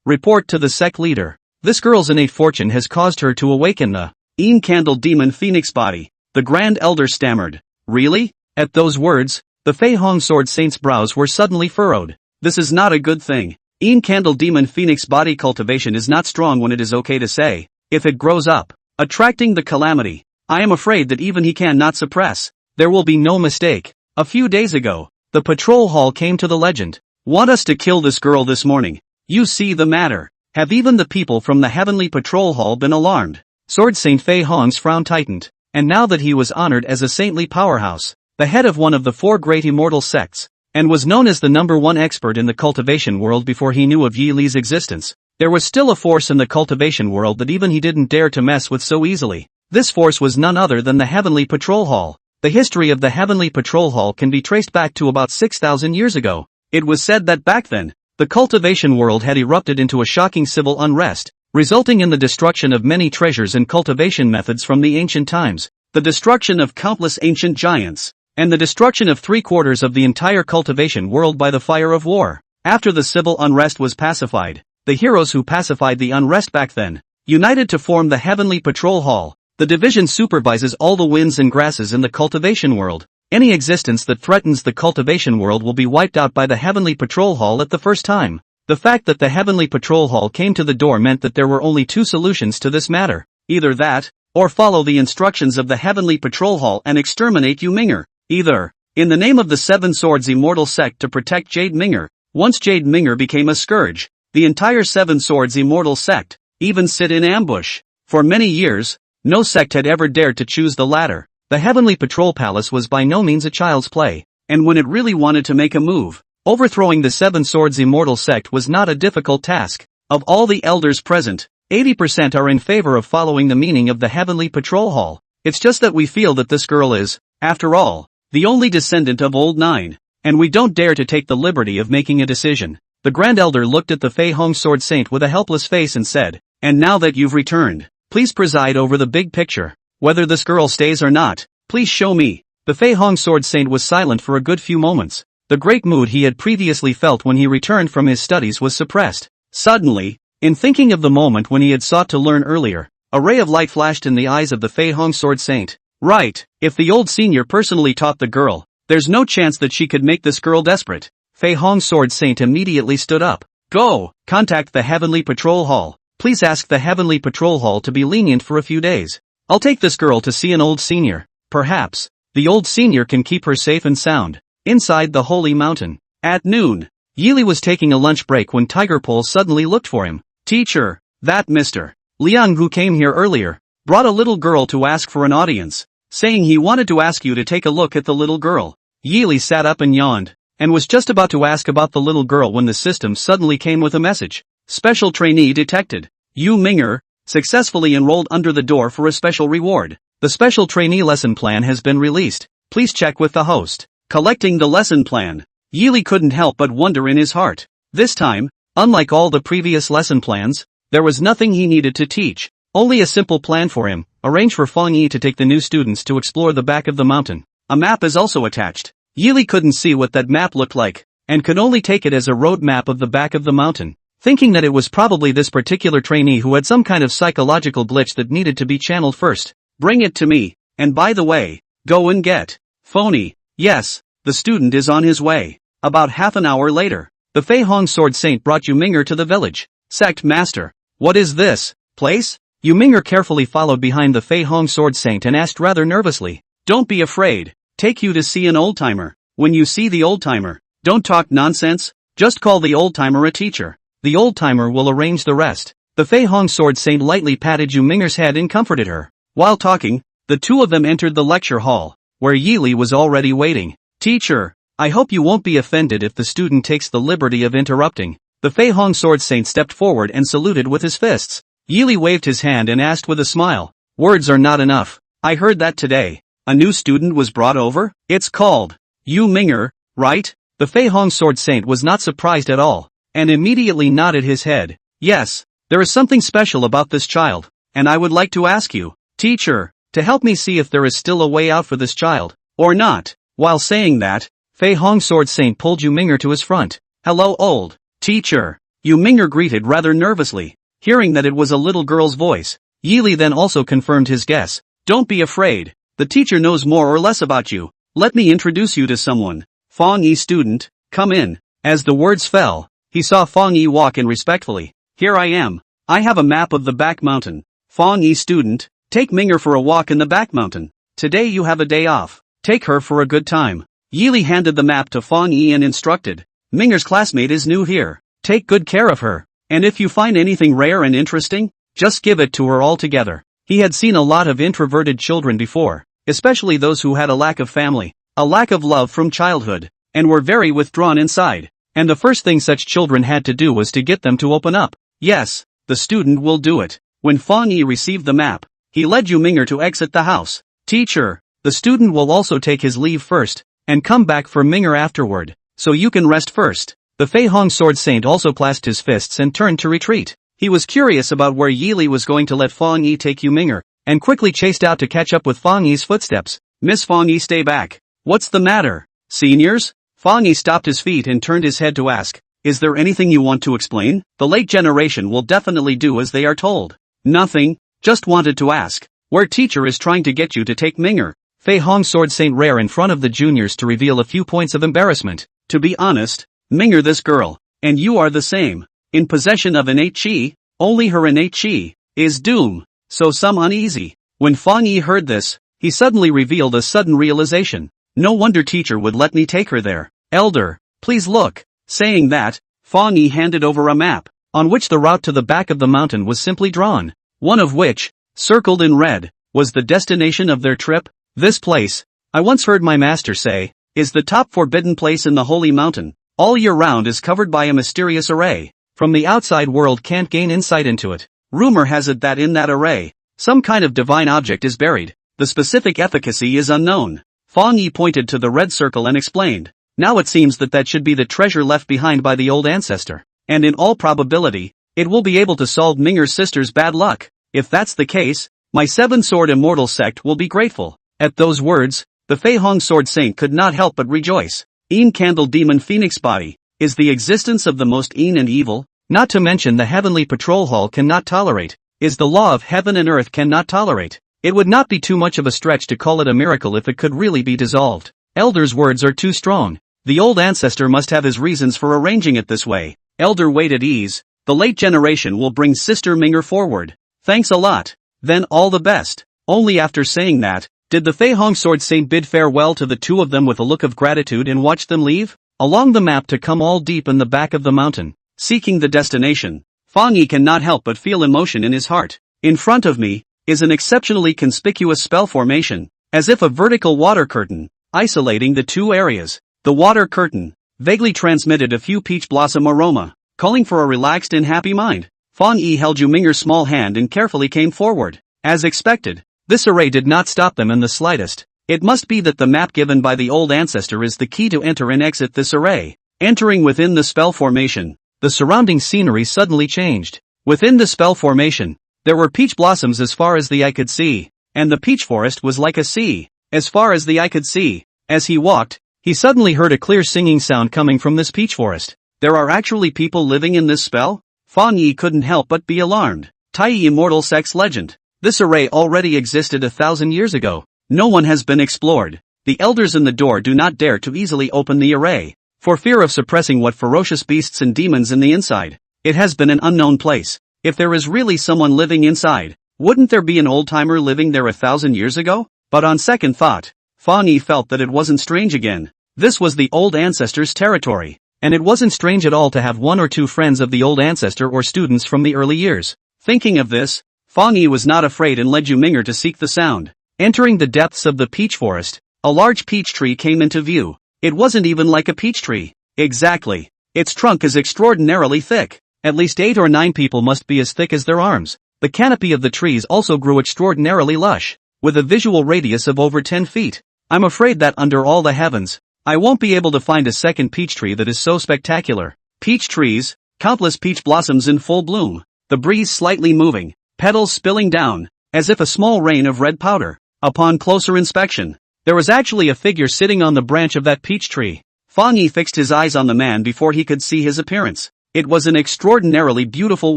Report to the sect leader. "This girl's innate fortune has caused her to awaken the Een Candle Demon Phoenix body," the Grand Elder stammered. "Really?" At those words, the Fei Hong Sword Saint's brows were suddenly furrowed. "This is not a good thing. Een Candle Demon Phoenix body cultivation is not strong when it is okay to say, if it grows up, attracting the calamity. I am afraid that even he cannot suppress. There will be no mistake. A few days ago, the patrol hall came to the legend. Want us to kill this girl this morning. You see the matter. Have even the people from the Heavenly Patrol Hall been alarmed?" Sword Saint Fei Hong's frown tightened, and now that he was honored as a saintly powerhouse, the head of one of the four great immortal sects, and was known as the #1 expert in the cultivation world before he knew of Yi Li's existence, there was still a force in the cultivation world that even he didn't dare to mess with so easily. This force was none other than the Heavenly Patrol Hall. The history of the Heavenly Patrol Hall can be traced back to about 6,000 years ago. It was said that back then, the cultivation world had erupted into a shocking civil unrest, resulting in the destruction of many treasures and cultivation methods from the ancient times, the destruction of countless ancient giants, and the destruction of 3/4 of the entire cultivation world by the fire of war. After the civil unrest was pacified, the heroes who pacified the unrest back then, united to form the Heavenly Patrol Hall. The division supervises all the winds and grasses in the cultivation world. Any existence that threatens the cultivation world will be wiped out by the Heavenly Patrol Hall at the first time. The fact that the Heavenly Patrol Hall came to the door meant that there were only two solutions to this matter. Either that, or follow the instructions of the Heavenly Patrol Hall and exterminate Yu Minger. Either, in the name of the Seven Swords Immortal sect to protect Jade Minger. Once Jade Minger became a scourge, the entire Seven Swords Immortal sect, even sit in ambush. For many years, no sect had ever dared to choose the latter. The Heavenly Patrol Palace was by no means a child's play, and when it really wanted to make a move, overthrowing the Seven Swords Immortal sect was not a difficult task. Of all the elders present, 80% are in favor of following the meaning of the Heavenly Patrol Hall. It's just that we feel that this girl is, after all, the only descendant of Old Nine, and we don't dare to take the liberty of making a decision. The Grand Elder looked at the Fei Hong Sword Saint with a helpless face and said, "And now that you've returned, please preside over the big picture. Whether this girl stays or not, please show me." The Fei Hong Sword Saint was silent for a good few moments. The great mood he had previously felt when he returned from his studies was suppressed. Suddenly, in thinking of the moment when he had sought to learn earlier, a ray of light flashed in the eyes of the Fei Hong Sword Saint. Right, if the old senior personally taught the girl, there's no chance that she could make this girl desperate. Fei Hong Sword Saint immediately stood up. "Go, contact the Heavenly Patrol Hall. Please ask the Heavenly Patrol Hall to be lenient for a few days. I'll take this girl to see an old senior. Perhaps, the old senior can keep her safe and sound, inside the holy mountain." At noon, Yili was taking a lunch break when Tiger Pole suddenly looked for him. "Teacher, that Mr. Liang who came here earlier, brought a little girl to ask for an audience, saying he wanted to ask you to take a look at the little girl." Yili sat up and yawned, and was just about to ask about the little girl when the system suddenly came with a message. "Special trainee detected. Yu Ming'er, successfully enrolled under the door for a special reward. The special trainee lesson plan has been released. Please check with the host. Collecting the lesson plan. Yili couldn't help but wonder in his heart. This time, unlike all the previous lesson plans, there was nothing he needed to teach. Only a simple plan for him: arrange for Fang Yi to take the new students to explore the back of the mountain. A map is also attached. Yili couldn't see what that map looked like, and could only take it as a road map of the back of the mountain, thinking that it was probably this particular trainee who had some kind of psychological glitch that needed to be channeled first. Bring it to me, and by the way, go and get Phony. Yes, the student is on his way. About half an hour later, the Fei Hong Sword Saint brought Yu Ming'er to the village. Sect Master, what is this place? Yu Ming'er carefully followed behind the Fei Hong Sword Saint and asked rather nervously. Don't be afraid. Take you to see an old-timer. When you see the old-timer, don't talk nonsense, just call the old-timer a teacher. The old-timer will arrange the rest. The Fei Hong Sword Saint lightly patted Yu Ming'er's head and comforted her. While talking, the two of them entered the lecture hall, where Yili was already waiting. Teacher, I hope you won't be offended if the student takes the liberty of interrupting. The Fei Hong Sword Saint stepped forward and saluted with his fists. Yili waved his hand and asked with a smile. Words are not enough. I heard that today a new student was brought over? It's called Yu Ming'er, right? The Fei Hong Sword Saint was not surprised at all, and immediately nodded his head. Yes, there is something special about this child, and I would like to ask you, teacher, to help me see if there is still a way out for this child, or not. While saying that, Fei Hong Sword Saint pulled Yu Ming'er to his front. Hello old teacher. Yu Ming'er greeted rather nervously, hearing that it was a little girl's voice. Yili then also confirmed his guess. Don't be afraid. The teacher knows more or less about you. Let me introduce you to someone. Fang Yi student, come in. As the words fell, he saw Fang Yi walk in respectfully. Here I am. I have a map of the back mountain. Fang Yi student, take Ming'er for a walk in the back mountain. Today you have a day off. Take her for a good time. Yili handed the map to Fang Yi and instructed. Ming'er's classmate is new here. Take good care of her. And if you find anything rare and interesting, just give it to her altogether. He had seen a lot of introverted children before, especially those who had a lack of family, a lack of love from childhood, and were very withdrawn inside. And the first thing such children had to do was to get them to open up. Yes, the student will do it. When Fang Yi received the map, he led Yu Ming'er to exit the house. Teacher, the student will also take his leave first, and come back for Ming'er afterward, so you can rest first. The Fei Hong Sword Saint also clasped his fists and turned to retreat. He was curious about where Yili was going to let Fang Yi take Yu Ming'er, and quickly chased out to catch up with Fang Yi's footsteps. Miss Fang Yi, stay back. What's the matter? Seniors? Fang Yi stopped his feet and turned his head to ask, is there anything you want to explain? The late generation will definitely do as they are told. Nothing, just wanted to ask, where teacher is trying to get you to take Ming'er. Fei Hong Sword Saint rare in front of the juniors to reveal a few points of embarrassment. To be honest, Ming'er this girl, and you are the same, in possession of innate chi, only her innate chi, is doom, so some uneasy. When Fang Yi heard this, he suddenly revealed a sudden realization. No wonder teacher would let me take her there. Elder, please look. Saying that, Fang Yi handed over a map, on which the route to the back of the mountain was simply drawn, one of which, circled in red, was the destination of their trip. This place, I once heard my master say, is the top forbidden place in the holy mountain. All year round is covered by a mysterious array. From the outside world can't gain insight into it. Rumor has it that in that array, some kind of divine object is buried. The specific efficacy is unknown. Fang Yi pointed to the red circle and explained. Now it seems that should be the treasure left behind by the old ancestor. And in all probability, it will be able to solve Ming'er's sister's bad luck. If that's the case, my seven-sword immortal sect will be grateful. At those words, the Fei Hong Sword Saint could not help but rejoice. Een Candle Demon Phoenix Body is the existence of the most een and evil, not to mention the heavenly patrol hall cannot tolerate, is the law of heaven and earth cannot tolerate. It would not be too much of a stretch to call it a miracle if it could really be dissolved. Elder's words are too strong. The old ancestor must have his reasons for arranging it this way. Elder, wait at ease. The late generation will bring Sister Ming'er forward. Thanks a lot. Then all the best. Only after saying that, did the Fei Hong Sword Saint bid farewell to the two of them with a look of gratitude and watched them leave? Along the map to come all deep in the back of the mountain, seeking the destination, Fang Yi cannot help but feel emotion in his heart. In front of me is an exceptionally conspicuous spell formation, as if a vertical water curtain, isolating the two areas. The water curtain vaguely transmitted a few peach blossom aroma, calling for a relaxed and happy mind. Fan Yi held Yu Minger's small hand and carefully came forward. As expected, this array did not stop them in the slightest. It must be that the map given by the old ancestor is the key to enter and exit this array. Entering within the spell formation, the surrounding scenery suddenly changed. Within the spell formation, there were peach blossoms as far as the eye could see, and the peach forest was like a sea, as far as the eye could see. As he walked, he suddenly heard a clear singing sound coming from this peach forest. There are actually people living in this spell? Fan Yi couldn't help but be alarmed. Tai Immortal Sex Legend. This array already existed 1,000 years ago. No one has been explored. The elders in the door do not dare to easily open the array, for fear of suppressing what ferocious beasts and demons in the inside. It has been an unknown place. If there is really someone living inside, wouldn't there be an old-timer living there 1,000 years ago? But on second thought, Fan Yi felt that it wasn't strange again. This was the old ancestor's territory, and it wasn't strange at all to have one or two friends of the old ancestor or students from the early years. Thinking of this, Fan Yi was not afraid and led Yu Minger to seek the sound. Entering the depths of the peach forest, a large peach tree came into view. It wasn't even like a peach tree. Exactly. Its trunk is extraordinarily thick. At least 8 or 9 people must be as thick as their arms. The canopy of the trees also grew extraordinarily lush, with a visual radius of over 10 feet. I'm afraid that under all the heavens, I won't be able to find a second peach tree that is so spectacular. Peach trees, countless peach blossoms in full bloom, the breeze slightly moving, petals spilling down, as if a small rain of red powder. Upon closer inspection, there was actually a figure sitting on the branch of that peach tree. Fan Yi fixed his eyes on the man before he could see his appearance. It was an extraordinarily beautiful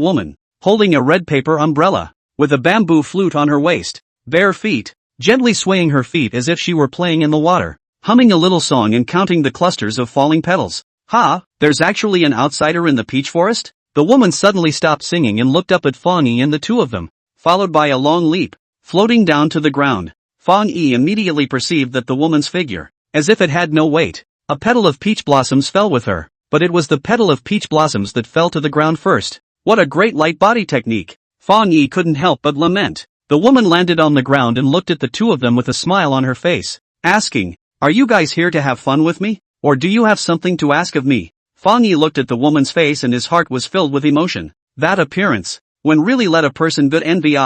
woman, holding a red paper umbrella, with a bamboo flute on her waist, bare feet, gently swaying her feet as if she were playing in the water, humming a little song and counting the clusters of falling petals. Ha, there's actually an outsider in the peach forest? The woman suddenly stopped singing and looked up at Fan Yi and the two of them, followed by a long leap, floating down to the ground. Fan Yi immediately perceived that the woman's figure, as if it had no weight, a petal of peach blossoms fell with her, but it was the petal of peach blossoms that fell to the ground first. What a great light body technique! Fan Yi couldn't help but lament. The woman landed on the ground and looked at the two of them with a smile on her face, asking, "Are you guys here to have fun with me? Or do you have something to ask of me?" Fan Yi looked at the woman's face and his heart was filled with emotion. That appearance, when really let a person good envy,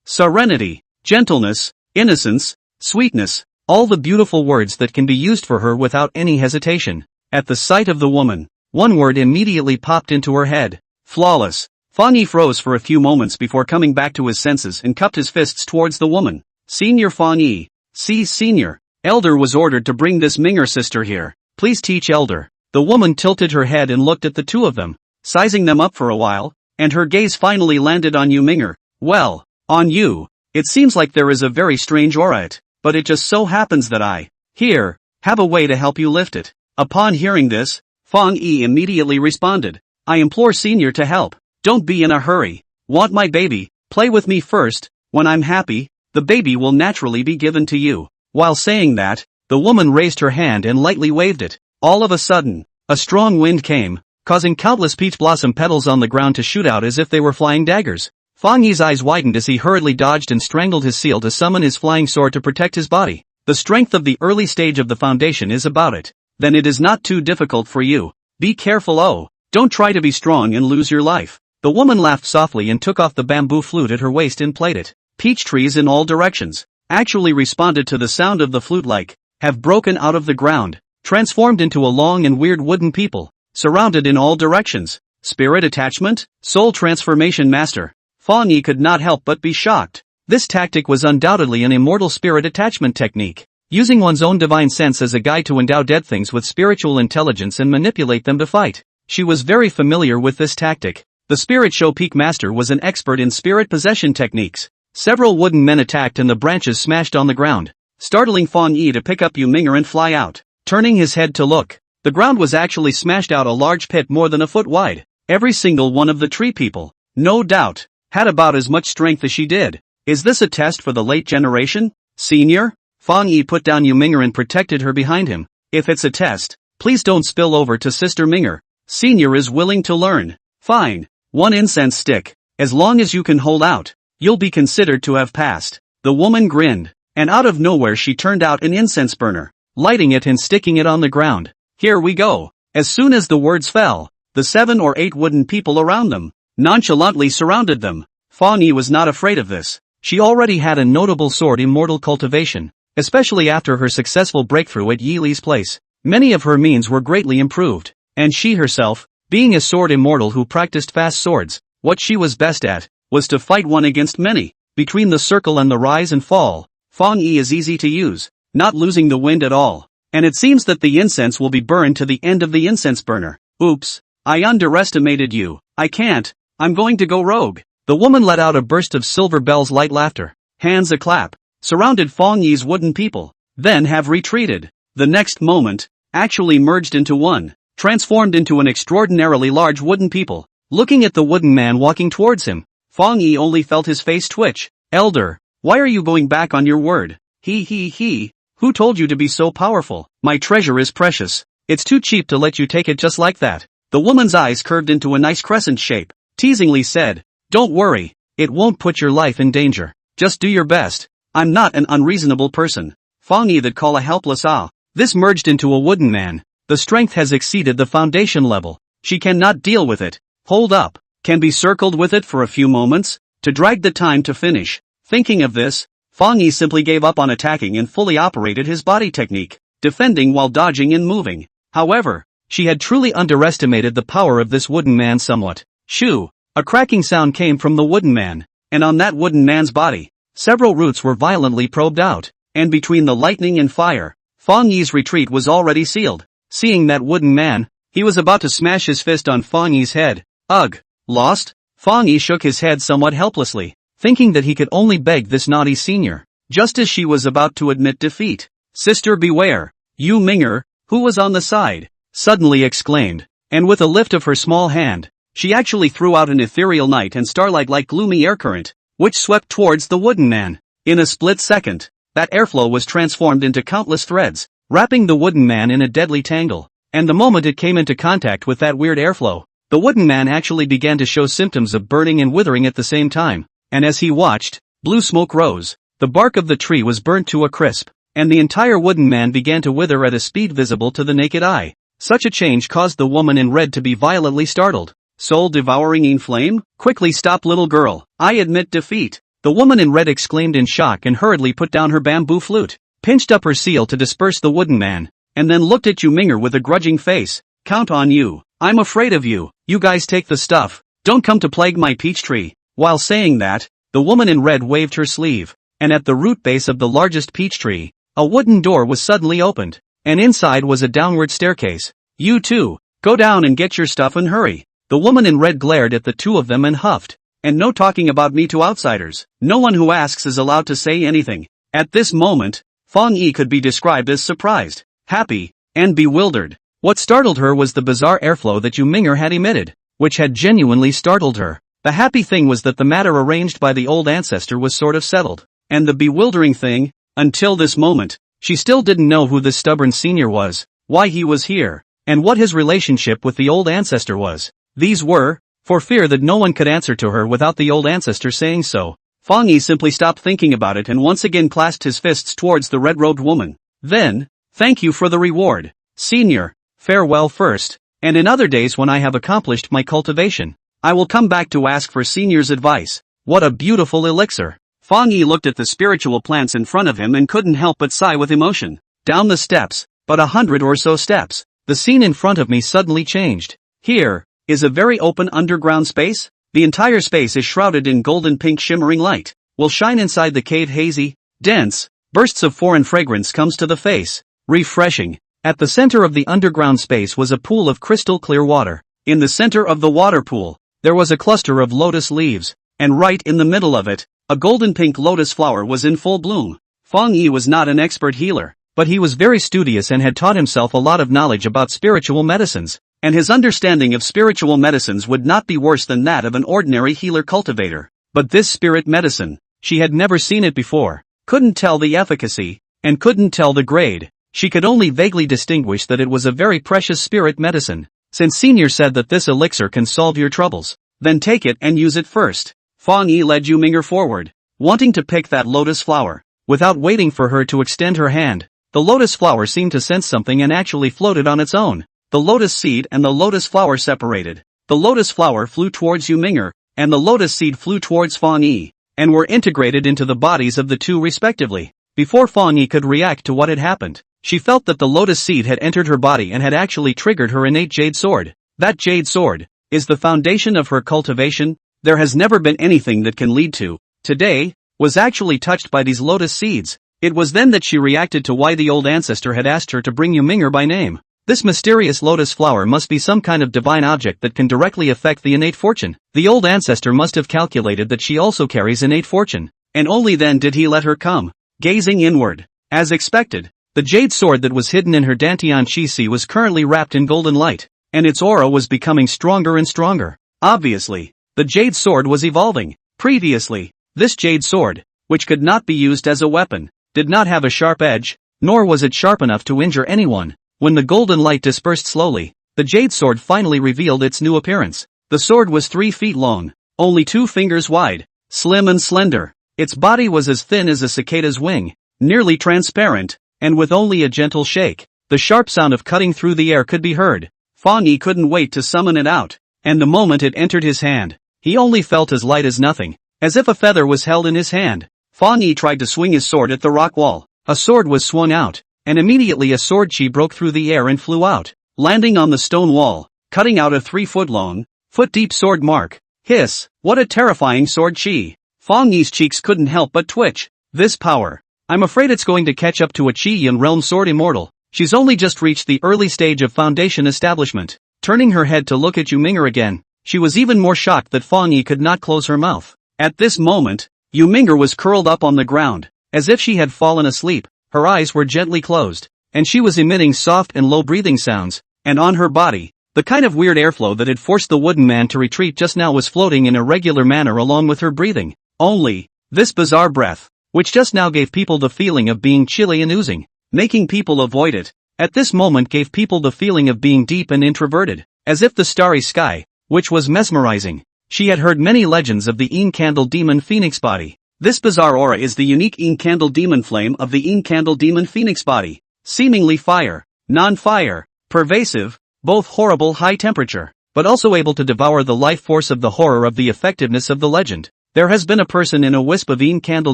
serenity, gentleness, innocence, sweetness, all the beautiful words that can be used for her without any hesitation. At the sight of the woman, one word immediately popped into her head: flawless. Fan Yi froze for a few moments before coming back to his senses and cupped his fists towards the woman. Senior Fan Yi. See, Senior. Elder was ordered to bring this Minger sister here. Please teach Elder. The woman tilted her head and looked at the two of them, sizing them up for a while, and her gaze finally landed on Yu Minger. Well, on you. It seems like there is a very strange aura but it just so happens that here, have a way to help you lift it. Upon hearing this, Fan Yi immediately responded, I implore Senior to help. Don't be in a hurry. Want my baby? Play with me first. When I'm happy, the baby will naturally be given to you. While saying that, the woman raised her hand and lightly waved it. All of a sudden, a strong wind came, causing countless peach blossom petals on the ground to shoot out as if they were flying daggers. Fan Yi's eyes widened as he hurriedly dodged and strangled his seal to summon his flying sword to protect his body. The strength of the early stage of the foundation is about it. Then it is not too difficult for you. Be careful, don't try to be strong and lose your life. The woman laughed softly and took off the bamboo flute at her waist and played it. Peach trees in all directions actually responded to the sound of the flute have broken out of the ground, transformed into a long and weird wooden people, surrounded in all directions. Spirit attachment? Soul transformation master. Fan Yi could not help but be shocked. This tactic was undoubtedly an immortal spirit attachment technique, using one's own divine sense as a guide to endow dead things with spiritual intelligence and manipulate them to fight. She was very familiar with this tactic. The Spirit Show Peak Master was an expert in spirit possession techniques. Several wooden men attacked and the branches smashed on the ground, startling Fan Yi to pick up Yu Minger and fly out. Turning his head to look, the ground was actually smashed out a large pit more than a foot wide. Every single one of the tree people, no doubt, had about as much strength as she did. Is this a test for the late generation? Senior? Fan Yi put down Yu Minger and protected her behind him. If it's a test, please don't spill over to Sister Minger. Senior is willing to learn. Fine. 1 incense stick. As long as you can hold out, you'll be considered to have passed. The woman grinned, and out of nowhere she turned out an incense burner, lighting it and sticking it on the ground. Here we go. As soon as the words fell, the 7 or 8 wooden people around them nonchalantly surrounded them. Fang Yi was not afraid of this. She already had a notable sword immortal cultivation, especially after her successful breakthrough at Yi Li's place. Many of her means were greatly improved, and she herself, being a sword immortal who practiced fast swords, what she was best at, was to fight one against many. Between the circle and the rise and fall, Fang Yi is easy to use, not losing the wind at all. And it seems that the incense will be burned to the end of the incense burner. Oops, I underestimated you. I can't, I'm going to go rogue. The woman let out a burst of Silver Bell's light laughter. Hands a clap, surrounded Fang Yi's wooden people, then have retreated. The next moment, actually merged into one, transformed into an extraordinarily large wooden people. Looking at the wooden man walking towards him, Fang Yi only felt his face twitch. Elder, why are you going back on your word? He. Who told you to be so powerful? My treasure is precious. It's too cheap to let you take it just like that. The woman's eyes curved into a nice crescent shape, teasingly said, don't worry, it won't put your life in danger. Just do your best. I'm not an unreasonable person. Fang Yi that call a helpless ah. This merged into a wooden man. The strength has exceeded the foundation level. She cannot deal with it. Hold up. Can be circled with it for a few moments, to drag the time to finish. Thinking of this, Fang Yi simply gave up on attacking and fully operated his body technique, defending while dodging and moving. However, she had truly underestimated the power of this wooden man somewhat. Shoo! A cracking sound came from the wooden man, and on that wooden man's body, several roots were violently probed out, and between the lightning and fire, Fang Yi's retreat was already sealed. Seeing that wooden man, he was about to smash his fist on Fang Yi's head. Ugh! Lost? Fang Yi shook his head somewhat helplessly, thinking that he could only beg this naughty senior. Just as she was about to admit defeat, Sister beware! Yu Ming'er, who was on the side, suddenly exclaimed, and with a lift of her small hand, she actually threw out an ethereal night and starlight-like gloomy air current, which swept towards the wooden man. In a split second, that airflow was transformed into countless threads, wrapping the wooden man in a deadly tangle, and the moment it came into contact with that weird airflow, the wooden man actually began to show symptoms of burning and withering at the same time, and as he watched, blue smoke rose, the bark of the tree was burnt to a crisp, and the entire wooden man began to wither at a speed visible to the naked eye. Such a change caused the woman in red to be violently startled. Soul devouring in flame? Quickly stop, little girl, I admit defeat. The woman in red exclaimed in shock and hurriedly put down her bamboo flute, pinched up her seal to disperse the wooden man, and then looked at Yu Ming'er with a grudging face. Count on you. I'm afraid of you. You guys take the stuff. Don't come to plague my peach tree. While saying that, the woman in red waved her sleeve, and at the root base of the largest peach tree, a wooden door was suddenly opened, and inside was a downward staircase. You too, go down and get your stuff and hurry. The woman in red glared at the two of them and huffed. And no talking about me to outsiders. No one who asks is allowed to say anything. At this moment, Fang Yi could be described as surprised, happy, and bewildered. What startled her was the bizarre airflow that Yu Ming'er had emitted, which had genuinely startled her. The happy thing was that the matter arranged by the old ancestor was sort of settled. And the bewildering thing, until this moment, she still didn't know who this stubborn senior was, why he was here, and what his relationship with the old ancestor was. These were, for fear that no one could answer to her without the old ancestor saying so. Fang Yi simply stopped thinking about it and once again clasped his fists towards the red-robed woman. Then, thank you for the reward, senior, farewell first, and in other days when I have accomplished my cultivation, I will come back to ask for senior's advice. What a beautiful elixir. Fang Yi looked at the spiritual plants in front of him and couldn't help but sigh with emotion. Down the steps, but 100 or so steps, the scene in front of me suddenly changed. Here is a very open underground space. The entire space is shrouded in golden pink shimmering light. Will shine inside the cave hazy, dense, bursts of foreign fragrance comes to the face. Refreshing. At the center of the underground space was a pool of crystal clear water. In the center of the water pool, there was a cluster of lotus leaves, and right in the middle of it, a golden pink lotus flower was in full bloom. Fang Yi was not an expert healer, but he was very studious and had taught himself a lot of knowledge about spiritual medicines, and his understanding of spiritual medicines would not be worse than that of an ordinary healer cultivator. But this spirit medicine, she had never seen it before, couldn't tell the efficacy, and couldn't tell the grade. She could only vaguely distinguish that it was a very precious spirit medicine. Since Senior said that this elixir can solve your troubles, then take it and use it first. Fang Yi led Yu Ming'er forward, wanting to pick that lotus flower. Without waiting for her to extend her hand, the lotus flower seemed to sense something and actually floated on its own. The lotus seed and the lotus flower separated, the lotus flower flew towards Yu Ming'er, and the lotus seed flew towards Fan Yi, and were integrated into the bodies of the two respectively. Before Fan Yi could react to what had happened, she felt that the lotus seed had entered her body and had actually triggered her innate jade sword. That jade sword is the foundation of her cultivation. There has never been anything that can lead to, today, was actually touched by these lotus seeds. It was then that she reacted to why the old ancestor had asked her to bring Yu Ming'er by name. This mysterious lotus flower must be some kind of divine object that can directly affect the innate fortune. The old ancestor must have calculated that she also carries innate fortune, and only then did he let her come. Gazing inward, as expected, the jade sword that was hidden in her dantian chi was currently wrapped in golden light, and its aura was becoming stronger and stronger. Obviously, the jade sword was evolving. Previously, this jade sword, which could not be used as a weapon, did not have a sharp edge, nor was it sharp enough to injure anyone. When the golden light dispersed slowly, the jade sword finally revealed its new appearance. The sword was 3 feet long, only 2 fingers wide, slim and slender. Its body was as thin as a cicada's wing, nearly transparent, and with only a gentle shake, the sharp sound of cutting through the air could be heard. Fan Yi couldn't wait to summon it out, and the moment it entered his hand, he only felt as light as nothing, as if a feather was held in his hand. Fan Yi tried to swing his sword at the rock wall. A sword was swung out, and immediately a sword chi broke through the air and flew out, landing on the stone wall, cutting out a 3-foot-long, foot-deep sword mark. Hiss! What a terrifying sword chi! Fan Yi's cheeks couldn't help but twitch. This power. I'm afraid it's going to catch up to a Chi-Yin realm sword immortal. She's only just reached the early stage of foundation establishment. Turning her head to look at Yu Ming'er again, she was even more shocked that Fan Yi could not close her mouth. At this moment, Yu Ming'er was curled up on the ground, as if she had fallen asleep. Her eyes were gently closed, and she was emitting soft and low breathing sounds, and on her body, the kind of weird airflow that had forced the wooden man to retreat just now was floating in a regular manner along with her breathing. Only, this bizarre breath, which just now gave people the feeling of being chilly and oozing, making people avoid it, at this moment gave people the feeling of being deep and introverted, as if the starry sky, which was mesmerizing. She had heard many legends of the Yin Candle Demon Phoenix body. This bizarre aura is the unique Yin Candle Demon flame of the Yin Candle Demon Phoenix body, seemingly fire, non-fire, pervasive, both horrible high temperature, but also able to devour the life force of the horror of the effectiveness of the legend. There has been a person in a wisp of Yin Candle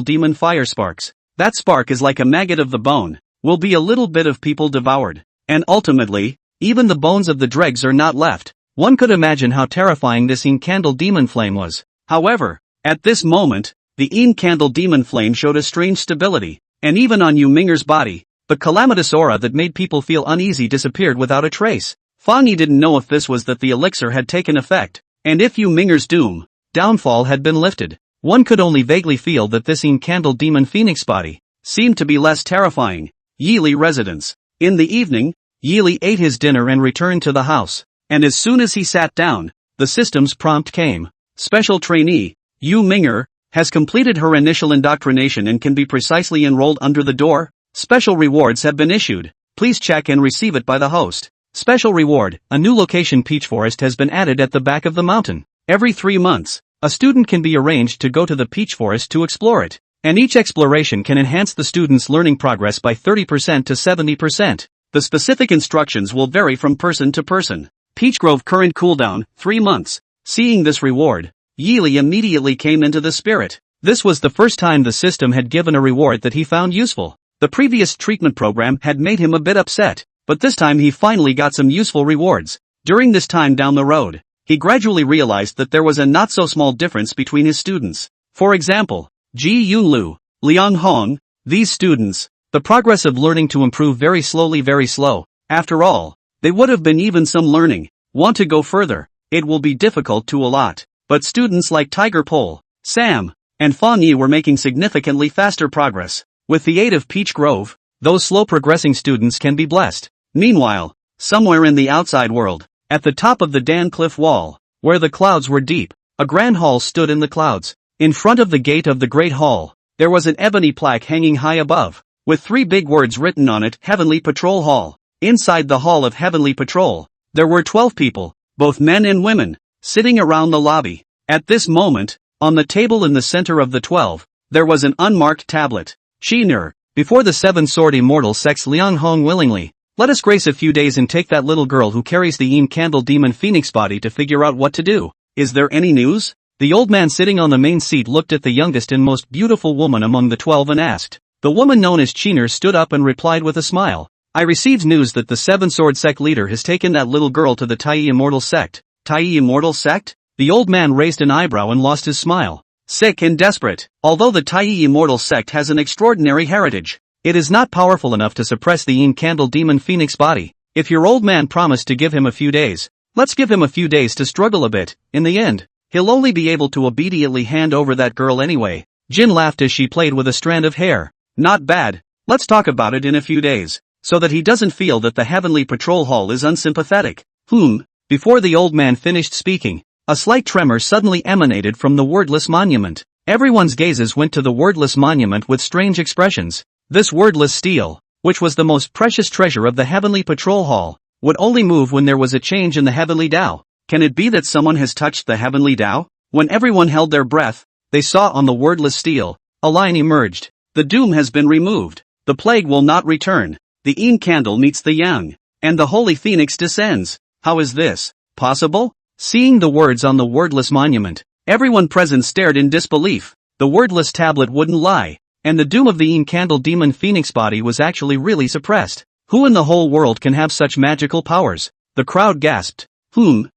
Demon fire sparks. That spark is like a maggot of the bone, will be a little bit of people devoured, and ultimately, even the bones of the dregs are not left. One could imagine how terrifying this Yin Candle Demon flame was. However, at this moment, the Yin Candle Demon flame showed a strange stability, and even on Yu Ming'er's body, the calamitous aura that made people feel uneasy disappeared without a trace. Fan Yi didn't know if this was that the elixir had taken effect, and if Yu Ming'er's downfall had been lifted. One could only vaguely feel that this Yin Candle Demon Phoenix body seemed to be less terrifying. Yili residence. In the evening, Yili ate his dinner and returned to the house, and as soon as he sat down, the system's prompt came. Special trainee, Yu Ming'er, has completed her initial indoctrination and can be precisely enrolled under the door. Special rewards have been issued. Please check and receive it by the host. Special reward, a new location Peach Forest has been added at the back of the mountain. Every 3 months, a student can be arranged to go to the Peach Forest to explore it, and each exploration can enhance the student's learning progress by 30% to 70%. The specific instructions will vary from person to person. Peach Grove current cooldown, 3 months. Seeing this reward, Yili immediately came into the spirit. This was the first time the system had given a reward that he found useful. The previous treatment program had made him a bit upset, but this time he finally got some useful rewards. During this time down the road, he gradually realized that there was a not-so-small difference between his students. For example, Ji Yunlu, Liang Hong, these students, the progress of learning to improve very slow. After all, they would have been even some learning. Want to go further, it will be difficult to allot. But students like Tiger Pole, Sam, and Fan Yi were making significantly faster progress. With the aid of Peach Grove, those slow-progressing students can be blessed. Meanwhile, somewhere in the outside world, at the top of the Dan Cliff Wall, where the clouds were deep, a grand hall stood in the clouds. In front of the gate of the Great Hall, there was an ebony plaque hanging high above, with 3 big words written on it: Heavenly Patrol Hall. Inside the Hall of Heavenly Patrol, there were 12 people, both men and women, sitting around the lobby. At this moment, on the table in the center of the 12, there was an unmarked tablet. Qiner, before the 7-sword immortal sex Liang Hong willingly, Let us grace a few days and take that little girl who carries the candle demon phoenix body to figure out what to do. Is there any news? The old man sitting on the main seat looked at the youngest and most beautiful woman among the 12 and asked. The woman known as Chiner stood up and replied with a smile. I received news that the Seven Sword Sect leader has taken that little girl to the Tai Immortal Sect. Tai Immortal Sect? The old man raised an eyebrow and lost his smile. Sick and desperate. Although the Tai Immortal Sect has an extraordinary heritage, it is not powerful enough to suppress the candle demon phoenix body. If your old man promised to give him a few days, let's give him a few days to struggle a bit. In the end, he'll only be able to obediently hand over that girl anyway. Jin laughed as she played with a strand of hair. Not bad. Let's talk about it in a few days, so that he doesn't feel that the Heavenly Patrol Hall is unsympathetic. Before the old man finished speaking, a slight tremor suddenly emanated from the wordless monument. Everyone's gazes went to the wordless monument with strange expressions. This wordless steel, which was the most precious treasure of the Heavenly Patrol Hall, would only move when there was a change in the Heavenly Tao. Can it be that someone has touched the Heavenly Tao? When everyone held their breath, they saw on the wordless steel, a line emerged. The doom has been removed. The plague will not return. The Yin candle meets the Yang, and the Holy Phoenix descends. How is this possible? Seeing the words on the wordless monument, everyone present stared in disbelief. The wordless tablet wouldn't lie, and the doom of the Yin candle demon phoenix body was actually really suppressed. Who in the whole world can have such magical powers? The crowd gasped.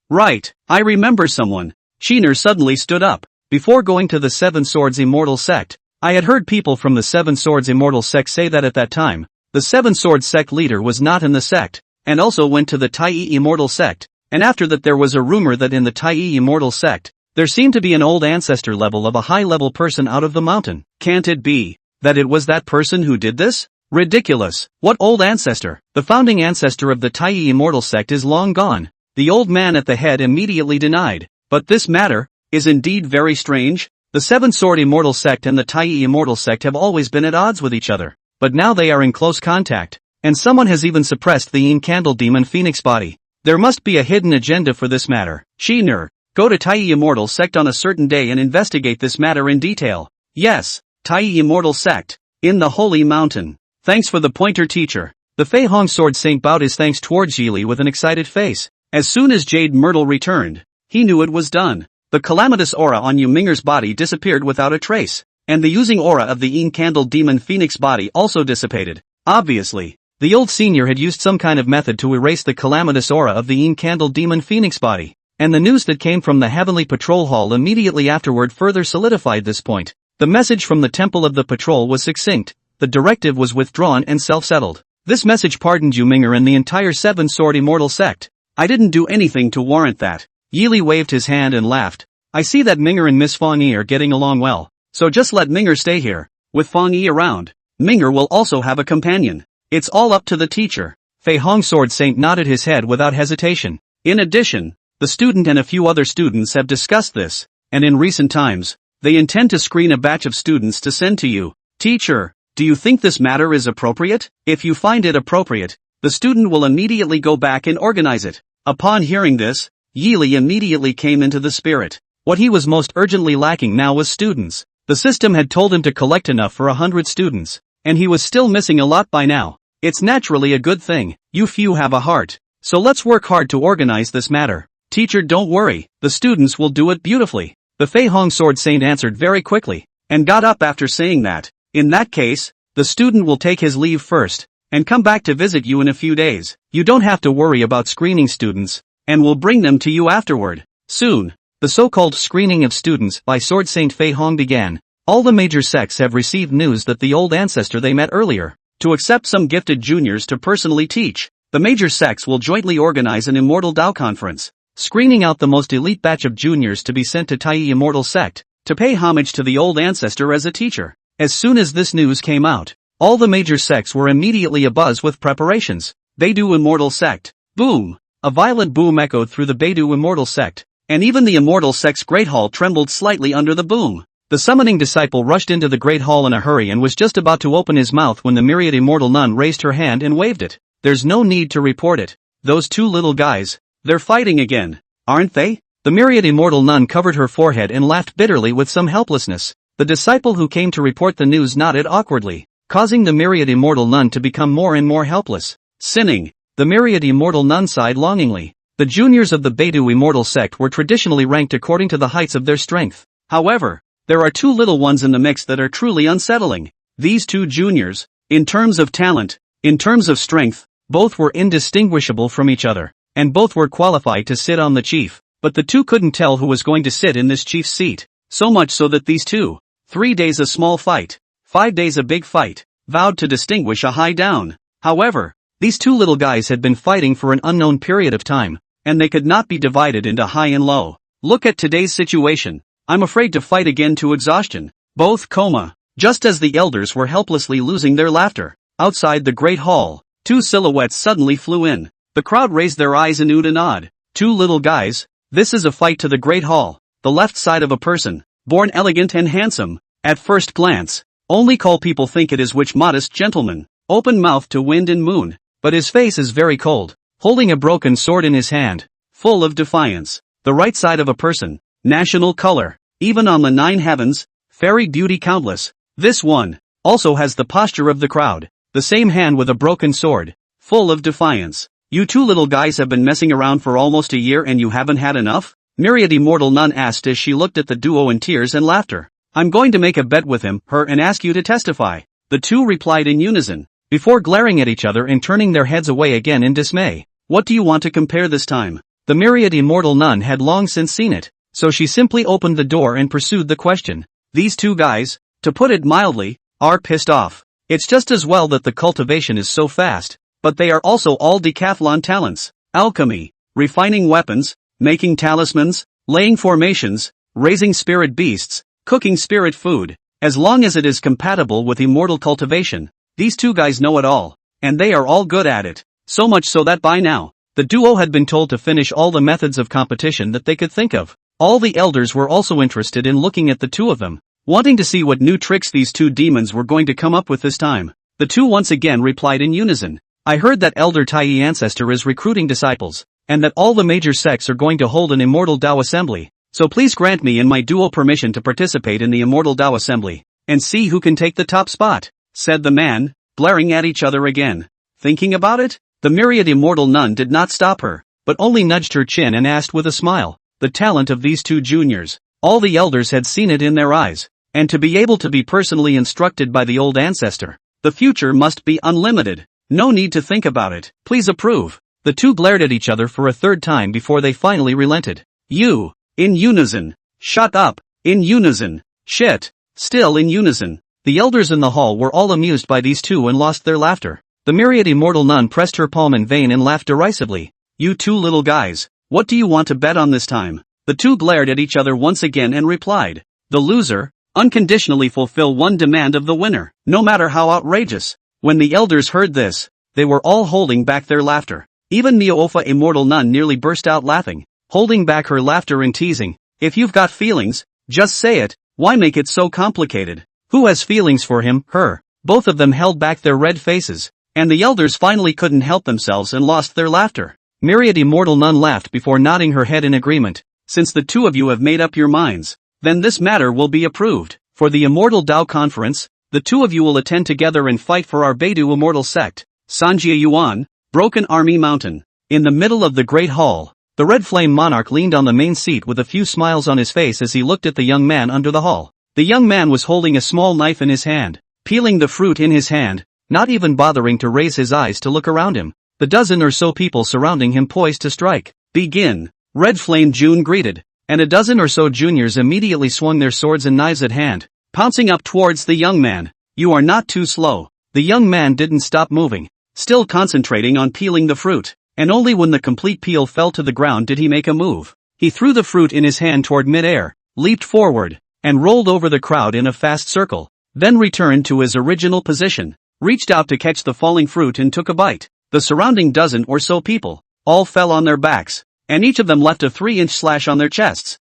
Right, I remember someone. Chiner suddenly stood up. Before going to the Seven Swords Immortal Sect, I had heard people from the Seven Swords Immortal Sect say that at that time, the Seven Swords Sect leader was not in the sect, and also went to the Tai Immortal Sect, and after that there was a rumor that in the Tai Immortal Sect, there seemed to be an old ancestor level of a high-level person out of the mountain. Can't it be that it was that person who did this? Ridiculous. What old ancestor? The founding ancestor of the Tai Immortal Sect is long gone. The old man at the head immediately denied. But this matter is indeed very strange. The Seven Sword Immortal Sect and the Tai Immortal Sect have always been at odds with each other, but now they are in close contact, and someone has even suppressed the Yin candle demon phoenix body. There must be a hidden agenda for this matter. Chiner, go to Tai Immortal Sect on a certain day and investigate this matter in detail. Yes, Tai Immortal Sect, in the Holy Mountain. Thanks for the pointer, teacher. The Fei Hong Sword Saint bowed his thanks towards Yili with an excited face. As soon as Jade Myrtle returned, he knew it was done. The calamitous aura on Yu Minger's body disappeared without a trace, and the using aura of the Yin candle demon phoenix body also dissipated. Obviously, the old senior had used some kind of method to erase the calamitous aura of the Yin candle demon phoenix body, and the news that came from the Heavenly Patrol Hall immediately afterward further solidified this point. The message from the Temple of the Patrol was succinct. The directive was withdrawn and self-settled. This message pardoned Yu Minger and the entire Seven Sword Immortal Sect. I didn't do anything to warrant that. Yili waved his hand and laughed. I see that Minger and Miss Fong Yi are getting along well, so just let Minger stay here. With Fong Yi around, Minger will also have a companion. It's all up to the teacher. Fei Hong Sword Saint nodded his head without hesitation. In addition, the student and a few other students have discussed this, and in recent times, they intend to screen a batch of students to send to you. Teacher, do you think this matter is appropriate? If you find it appropriate, the student will immediately go back and organize it. Upon hearing this, Yili immediately came into the spirit. What he was most urgently lacking now was students. The system had told him to collect enough for 100 students, and he was still missing a lot by now. It's naturally a good thing. You few have a heart, so let's work hard to organize this matter. Teacher, don't worry, the students will do it beautifully. The Fei Hong Sword Saint answered very quickly, and got up after saying that. In that case, the student will take his leave first, and come back to visit you in a few days. You don't have to worry about screening students, and we'll bring them to you afterward. Soon, the so-called screening of students by Sword Saint Fei Hong began. All the major sects have received news that the old ancestor they met earlier, to accept some gifted juniors to personally teach. The major sects will jointly organize an Immortal Tao conference, screening out the most elite batch of juniors to be sent to Tai Immortal Sect, to pay homage to the old ancestor as a teacher. As soon as this news came out, all the major sects were immediately abuzz with preparations. Beidou Immortal Sect. Boom! A violent boom echoed through the Beidou Immortal Sect, and even the Immortal Sect's Great Hall trembled slightly under the boom. The summoning disciple rushed into the Great Hall in a hurry and was just about to open his mouth when the myriad immortal nun raised her hand and waved it. There's no need to report it. Those two little guys, they're fighting again, aren't they? The myriad immortal nun covered her forehead and laughed bitterly with some helplessness. The disciple who came to report the news nodded awkwardly, causing the myriad immortal nun to become more and more helpless. Sinning. The myriad immortal nun sighed longingly. The juniors of the Beidou immortal sect were traditionally ranked according to the heights of their strength. However, there are two little ones in the mix that are truly unsettling. These two juniors, in terms of talent, in terms of strength, both were indistinguishable from each other, and both were qualified to sit on the chief, but the two couldn't tell who was going to sit in this chief's seat. So much so that these two, 3 days a small fight, 5 days a big fight, vowed to distinguish a high down. However, these two little guys had been fighting for an unknown period of time, and they could not be divided into high and low. Look at today's situation. I'm afraid to fight again to exhaustion. Both coma. Just as the elders were helplessly losing their laughter, outside the great hall, two silhouettes suddenly flew in. The crowd raised their eyes and oohed and awed. Two little guys. This is a fight to the great hall. The left side of a person, born elegant and handsome, at first glance. Only call people think it is which modest gentleman, open mouth to wind and moon, but his face is very cold, holding a broken sword in his hand, full of defiance. The right side of a person, national color, even on the 9 heavens, fairy beauty countless. This one, also has the posture of the crowd, the same hand with a broken sword, full of defiance. You two little guys have been messing around for almost a year and you haven't had enough? Myriad Immortal Nun asked as she looked at the duo in tears and laughter. I'm going to make a bet with him, her, and ask you to testify. The two replied in unison, before glaring at each other and turning their heads away again in dismay. What do you want to compare this time? The Myriad Immortal Nun had long since seen it, so she simply opened the door and pursued the question. These two guys, to put it mildly, are pissed off. It's just as well that the cultivation is so fast, but they are also all decathlon talents. Alchemy, refining weapons, making talismans, laying formations, raising spirit beasts, cooking spirit food. As long as it is compatible with immortal cultivation, these two guys know it all, and they are all good at it. So much so that by now, the duo had been told to finish all the methods of competition that they could think of. All the elders were also interested in looking at the two of them, wanting to see what new tricks these two demons were going to come up with this time. The two once again replied in unison. I heard that Elder Tai Ancestor is recruiting disciples, and that all the major sects are going to hold an Immortal Tao Assembly, so please grant me and my duo permission to participate in the Immortal Tao Assembly, and see who can take the top spot, said the man, glaring at each other again. Thinking about it? The Myriad Immortal Nun did not stop her, but only nudged her chin and asked with a smile. The talent of these two juniors. All the elders had seen it in their eyes, and to be able to be personally instructed by the old ancestor, the future must be unlimited. No need to think about it. Please approve. The two glared at each other for a third time before they finally relented. You. In unison. Shut up. In unison. Shit. Still in unison. The elders in the hall were all amused by these two and lost their laughter. The Myriad Immortal Nun pressed her palm in vain and laughed derisively. You two little guys, what do you want to bet on this time? The two glared at each other once again and replied. The loser, unconditionally fulfill one demand of the winner, no matter how outrageous. When the elders heard this, they were all holding back their laughter. Even Neopha Immortal Nun nearly burst out laughing, holding back her laughter and teasing. If you've got feelings, just say it, why make it so complicated? Who has feelings for him, her? Both of them held back their red faces, and the elders finally couldn't help themselves and lost their laughter. Myriad Immortal Nun laughed before nodding her head in agreement. Since the two of you have made up your minds, then this matter will be approved. For the Immortal Tao Conference, the two of you will attend together and fight for our Beidou Immortal Sect, Sanjia Yuan, Broken Army Mountain. In the middle of the Great Hall, the Red Flame Monarch leaned on the main seat with a few smiles on his face as he looked at the young man under the hall. The young man was holding a small knife in his hand, peeling the fruit in his hand, not even bothering to raise his eyes to look around him. The dozen or so people surrounding him poised to strike. Begin. Red Flame June greeted, and a dozen or so juniors immediately swung their swords and knives at hand, pouncing up towards the young man. You are not too slow. The young man didn't stop moving, still concentrating on peeling the fruit, and only when the complete peel fell to the ground did he make a move. He threw the fruit in his hand toward mid-air, leaped forward, and rolled over the crowd in a fast circle, then returned to his original position, reached out to catch the falling fruit and took a bite. The surrounding dozen or so people, all fell on their backs, and each of them left a 3-inch slash on their chests.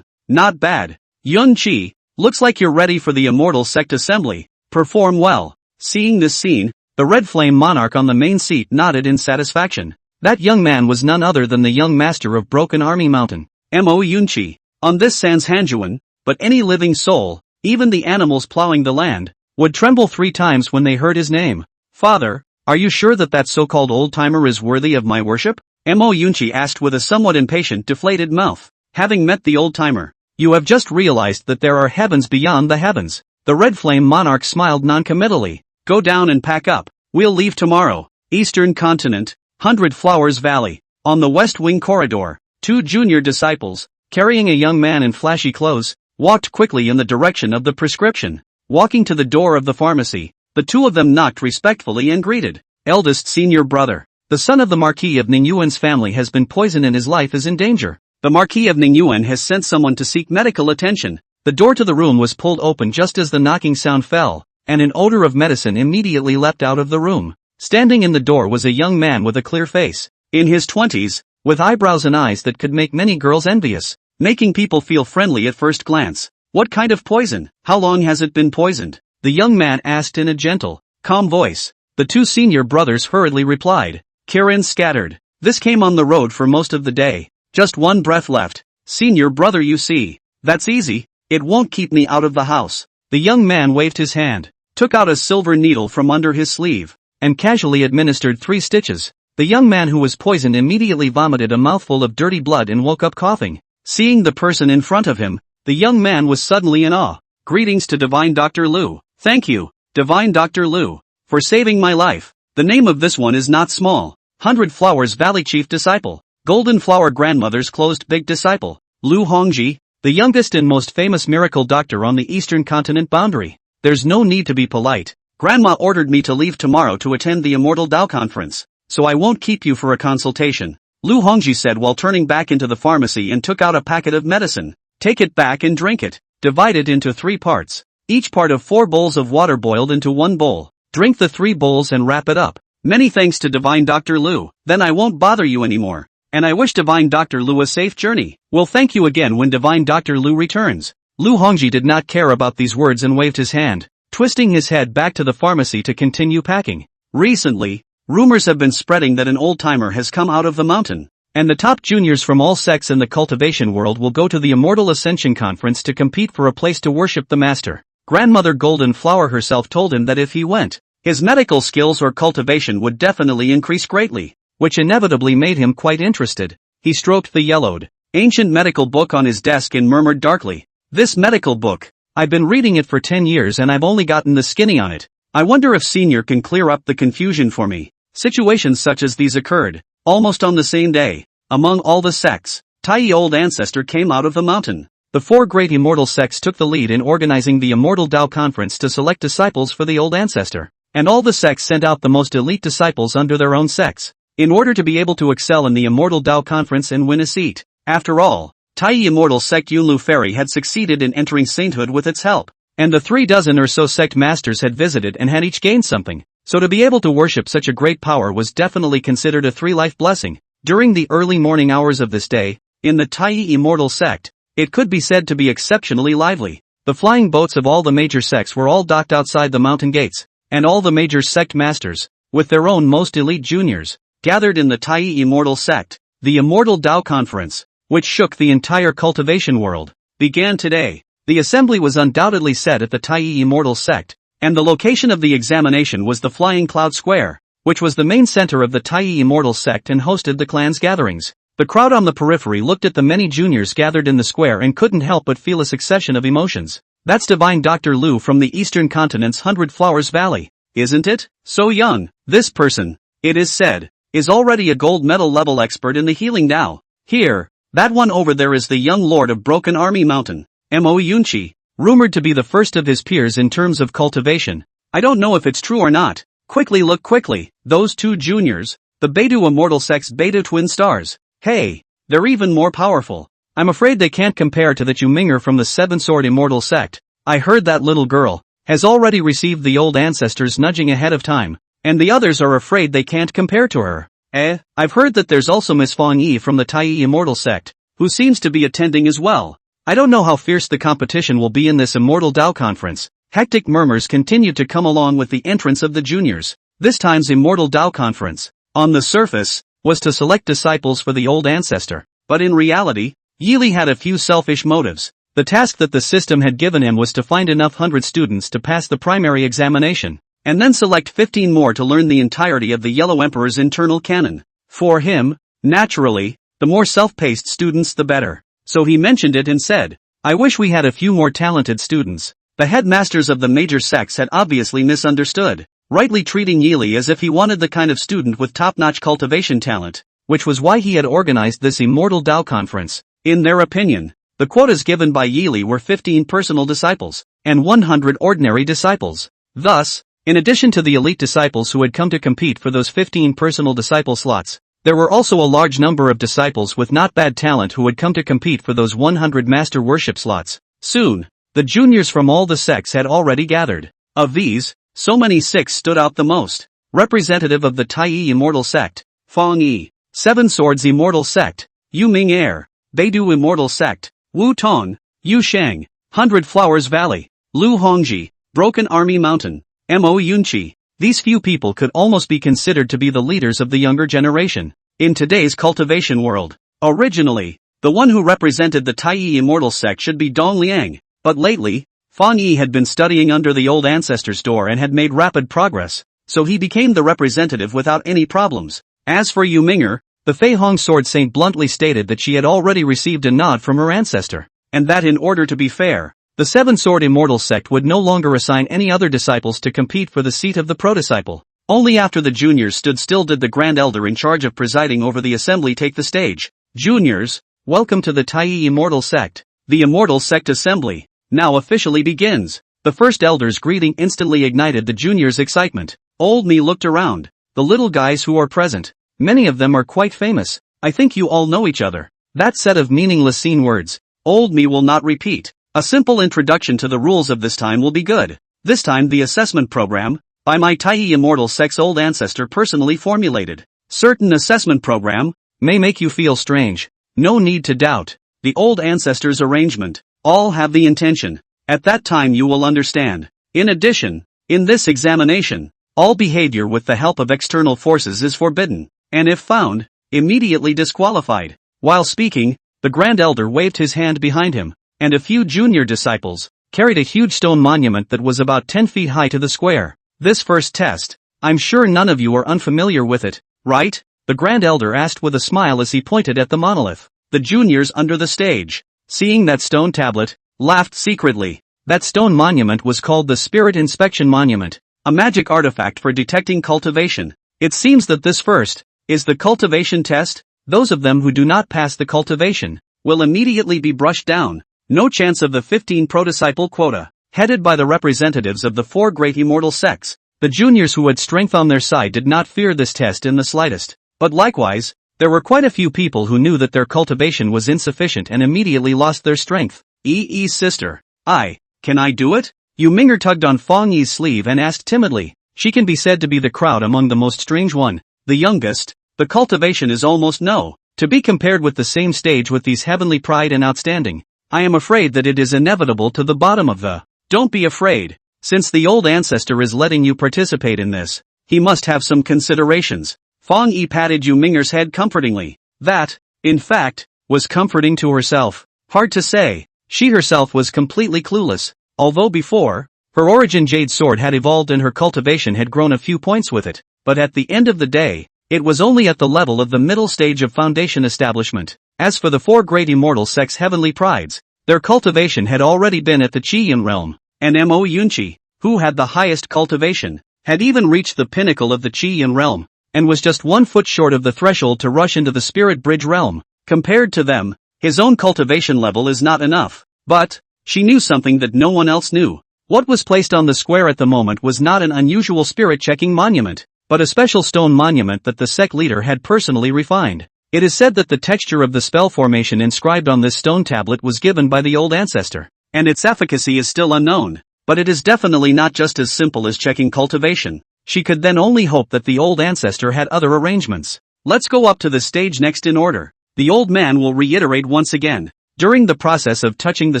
Not bad. Yun Chi, looks like you're ready for the Immortal Sect Assembly. Perform well. Seeing this scene, the Red Flame Monarch on the main seat nodded in satisfaction. That young man was none other than the young master of Broken Army Mountain, Mo Yunchi. On this sans Hanjuan, but any living soul, even the animals plowing the land, would tremble 3 times when they heard his name. Father, Are you sure that that so-called old-timer is worthy of my worship? Mo Yunchi asked with a somewhat impatient, deflated mouth. Having met the old-timer, you have just realized that there are heavens beyond the heavens. The Red Flame Monarch smiled non-committally. Go down and pack up. We'll leave tomorrow. Eastern Continent, 100 Flowers Valley. On the West Wing corridor, 2 junior disciples, carrying a young man in flashy clothes, walked quickly in the direction of the prescription. Walking to the door of the pharmacy, the 2 of them knocked respectfully and greeted. Eldest senior brother. The son of the Marquis of Ningyuan's family has been poisoned and his life is in danger. The Marquis of Ningyuan has sent someone to seek medical attention. The door to the room was pulled open just as the knocking sound fell, and an odor of medicine immediately leapt out of the room. Standing in the door was a young man with a clear face, in his 20s, with eyebrows and eyes that could make many girls envious, making people feel friendly at first glance. What kind of poison? How long has it been poisoned? The young man asked in a gentle, calm voice. The 2 senior brothers hurriedly replied. Kirin scattered. This came on the road for most of the day. Just one breath left. Senior brother, you see. That's easy. It won't keep me out of the house. The young man waved his hand, took out a silver needle from under his sleeve, and casually administered 3 stitches. The young man who was poisoned immediately vomited a mouthful of dirty blood and woke up coughing. Seeing the person in front of him, the young man was suddenly in awe. Greetings to Divine Dr. Liu. Thank you, Divine Dr. Liu, for saving my life. The name of this one is not small. 100 Flowers Valley Chief Disciple. Golden Flower Grandmother's Closed Big Disciple. Lu Hongji, the youngest and most famous miracle doctor on the Eastern Continent boundary. There's no need to be polite. Grandma ordered me to leave tomorrow to attend the Immortal Tao Conference, so I won't keep you for a consultation. Lu Hongji said while turning back into the pharmacy and took out a packet of medicine. Take it back and drink it. Divide it into 3 parts. Each part of 4 bowls of water boiled into 1 bowl. Drink the 3 bowls and wrap it up. Many thanks to Divine Dr. Liu. Then I won't bother you anymore. And I wish Divine Dr. Liu a safe journey. We'll thank you again when Divine Dr. Liu returns. Lu Hongji did not care about these words and waved his hand, twisting his head back to the pharmacy to continue packing. Recently, rumors have been spreading that an old-timer has come out of the mountain, and the top juniors from all sects in the cultivation world will go to the Immortal Ascension Conference to compete for a place to worship the master. Grandmother Golden Flower herself told him that if he went, his medical skills or cultivation would definitely increase greatly, which inevitably made him quite interested. He stroked the yellowed, ancient medical book on his desk and murmured darkly, "This medical book, I've been reading it for 10 years and I've only gotten the skinny on it. I wonder if Senior can clear up the confusion for me." Situations such as these occurred, almost on the same day, among all the sects. Tai Old Ancestor came out of the mountain. The 4 great immortal sects took the lead in organizing the Immortal Tao Conference to select disciples for the Old Ancestor, and all the sects sent out the most elite disciples under their own sects, in order to be able to excel in the Immortal Tao Conference and win a seat. After all, Tai Immortal Sect Yunlu Fairy had succeeded in entering sainthood with its help, and the 3 dozen or so sect masters had visited and had each gained something, so to be able to worship such a great power was definitely considered a 3-life blessing. During the early morning hours of this day, in the Tai Immortal Sect, it could be said to be exceptionally lively. The flying boats of all the major sects were all docked outside the mountain gates, and all the major sect masters, with their own most elite juniors, gathered in the Tai Immortal Sect. The Immortal Tao Conference, which shook the entire cultivation world, began today. The assembly was undoubtedly set at the Tai Immortal Sect, and the location of the examination was the Flying Cloud Square, which was the main center of the Tai Immortal Sect and hosted the clan's gatherings. The crowd on the periphery looked at the many juniors gathered in the square and couldn't help but feel a succession of emotions. That's Divine Dr. Liu from the Eastern Continent's 100 Flowers Valley, isn't it? So young. This person, it is said, is already a gold medal level expert in the healing Tao. Here, that one over there is the young lord of Broken Army Mountain, Mo Yunchi, rumored to be the first of his peers in terms of cultivation. I don't know if it's true or not. Quickly look quickly, those 2 juniors, the Beidou Immortal Sect's Beidou twin stars. Hey, they're even more powerful. I'm afraid they can't compare to the Chuminger from the 7 Sword Immortal Sect. I heard that little girl has already received the Old Ancestors nudging ahead of time, and the others are afraid they can't compare to her. I've heard that there's also Miss Fang Yi from the Tai Immortal Sect, who seems to be attending as well. I don't know how fierce the competition will be in this Immortal Tao Conference. Hectic murmurs continued to come along with the entrance of the juniors. This time's Immortal Tao Conference, on the surface, was to select disciples for the Old Ancestor, but in reality, Yili had a few selfish motives. The task that the system had given him was to find enough 100 students to pass the primary examination, and then select 15 more to learn the entirety of the Yellow Emperor's internal canon. For him, naturally, the more self-paced students the better. So he mentioned it and said, "I wish we had a few more talented students." The headmasters of the major sects had obviously misunderstood, rightly treating Yili as if he wanted the kind of student with top-notch cultivation talent, which was why he had organized this Immortal Tao conference. In their opinion, the quotas given by Yili were 15 personal disciples, and 100 ordinary disciples. Thus, in addition to the elite disciples who had come to compete for those 15 personal disciple slots, there were also a large number of disciples with not bad talent who had come to compete for those 100 master worship slots. Soon, the juniors from all the sects had already gathered. Of these, so many 6 stood out the most. Representative of the Taiyi Immortal Sect, Fang Yi. Seven Swords Immortal Sect, Yu Ming Air. Beidou Immortal Sect, Wu Tong. Yu Shang. 100 Flowers Valley, Lu Hongji. Broken Army Mountain, Mo Yunqi. These few people could almost be considered to be the leaders of the younger generation. In today's cultivation world, originally, the one who represented the Taiyi Immortal Sect should be Dong Liang, but lately, Fang Yi had been studying under the old ancestor's door and had made rapid progress, so he became the representative without any problems. As for Yu Ming'er, the Fei Hong Sword Saint bluntly stated that she had already received a nod from her ancestor, and that in order to be fair, the Seven Sword Immortal Sect would no longer assign any other disciples to compete for the seat of the pro-disciple. Only after the juniors stood still did the Grand Elder in charge of presiding over the assembly take the stage. "Juniors, welcome to the Taiyi Immortal Sect. The Immortal Sect Assembly now officially begins." The first elder's greeting instantly ignited the juniors' excitement. Old Me looked around. The little guys who are present, many of them are quite famous. "I think you all know each other." That set of meaningless scene words, Old Me will not repeat. A simple introduction to the rules of this time will be good. This time the assessment program, by my Taiyi Immortal Sect's old ancestor personally formulated. Certain assessment program, may make you feel strange. No need to doubt. The old ancestor's arrangement. All have the intention. At that time you will understand. In addition, in this examination, all behavior with the help of external forces is forbidden, and if found, immediately disqualified. While speaking, the Grand Elder waved his hand behind him, and a few junior disciples carried a huge stone monument that was about 10 feet high to the square. This first test, I'm sure none of you are unfamiliar with it, right? The Grand Elder asked with a smile as he pointed at the monolith. The juniors under the stage, seeing that stone tablet, laughed secretly. That stone monument was called the Spirit Inspection Monument, a magic artifact for detecting cultivation. It seems that this first is the cultivation test. Those of them who do not pass the cultivation will immediately be brushed down. No chance of the 15 pro-disciple quota. Headed by the representatives of the 4 great immortal sects, the juniors who had strength on their side did not fear this test in the slightest. But likewise, there were quite a few people who knew that their cultivation was insufficient and immediately lost their strength. Yi's sister. Can I do it? Yu Ming'er tugged on Fang Yi's sleeve and asked timidly. She can be said to be the crowd among the most strange one. The youngest, the cultivation is almost no, to be compared with the same stage with these heavenly pride and outstanding. I am afraid that it is inevitable to the bottom of the. Don't be afraid. Since the old ancestor is letting you participate in this, he must have some considerations. Fang Yi patted Yu Ming'er's head comfortingly. That, in fact, was comforting to herself. Hard to say, she herself was completely clueless. Although before, her origin jade sword had evolved and her cultivation had grown a few points with it, but at the end of the day, it was only at the level of the middle stage of foundation establishment. As for the 4 great immortal sects' heavenly prides, their cultivation had already been at the Qiyin realm, and Mo Yunqi, who had the highest cultivation, had even reached the pinnacle of the Qiyin realm, and was just 1 foot short of the threshold to rush into the Spirit Bridge realm. Compared to them, his own cultivation level is not enough. But, she knew something that no one else knew. What was placed on the square at the moment was not an unusual spirit-checking monument, but a special stone monument that the sect leader had personally refined. It is said that the texture of the spell formation inscribed on this stone tablet was given by the old ancestor, and its efficacy is still unknown, but it is definitely not just as simple as checking cultivation. She could then only hope that the old ancestor had other arrangements. Let's go up to the stage next in order. The old man will reiterate once again. During the process of touching the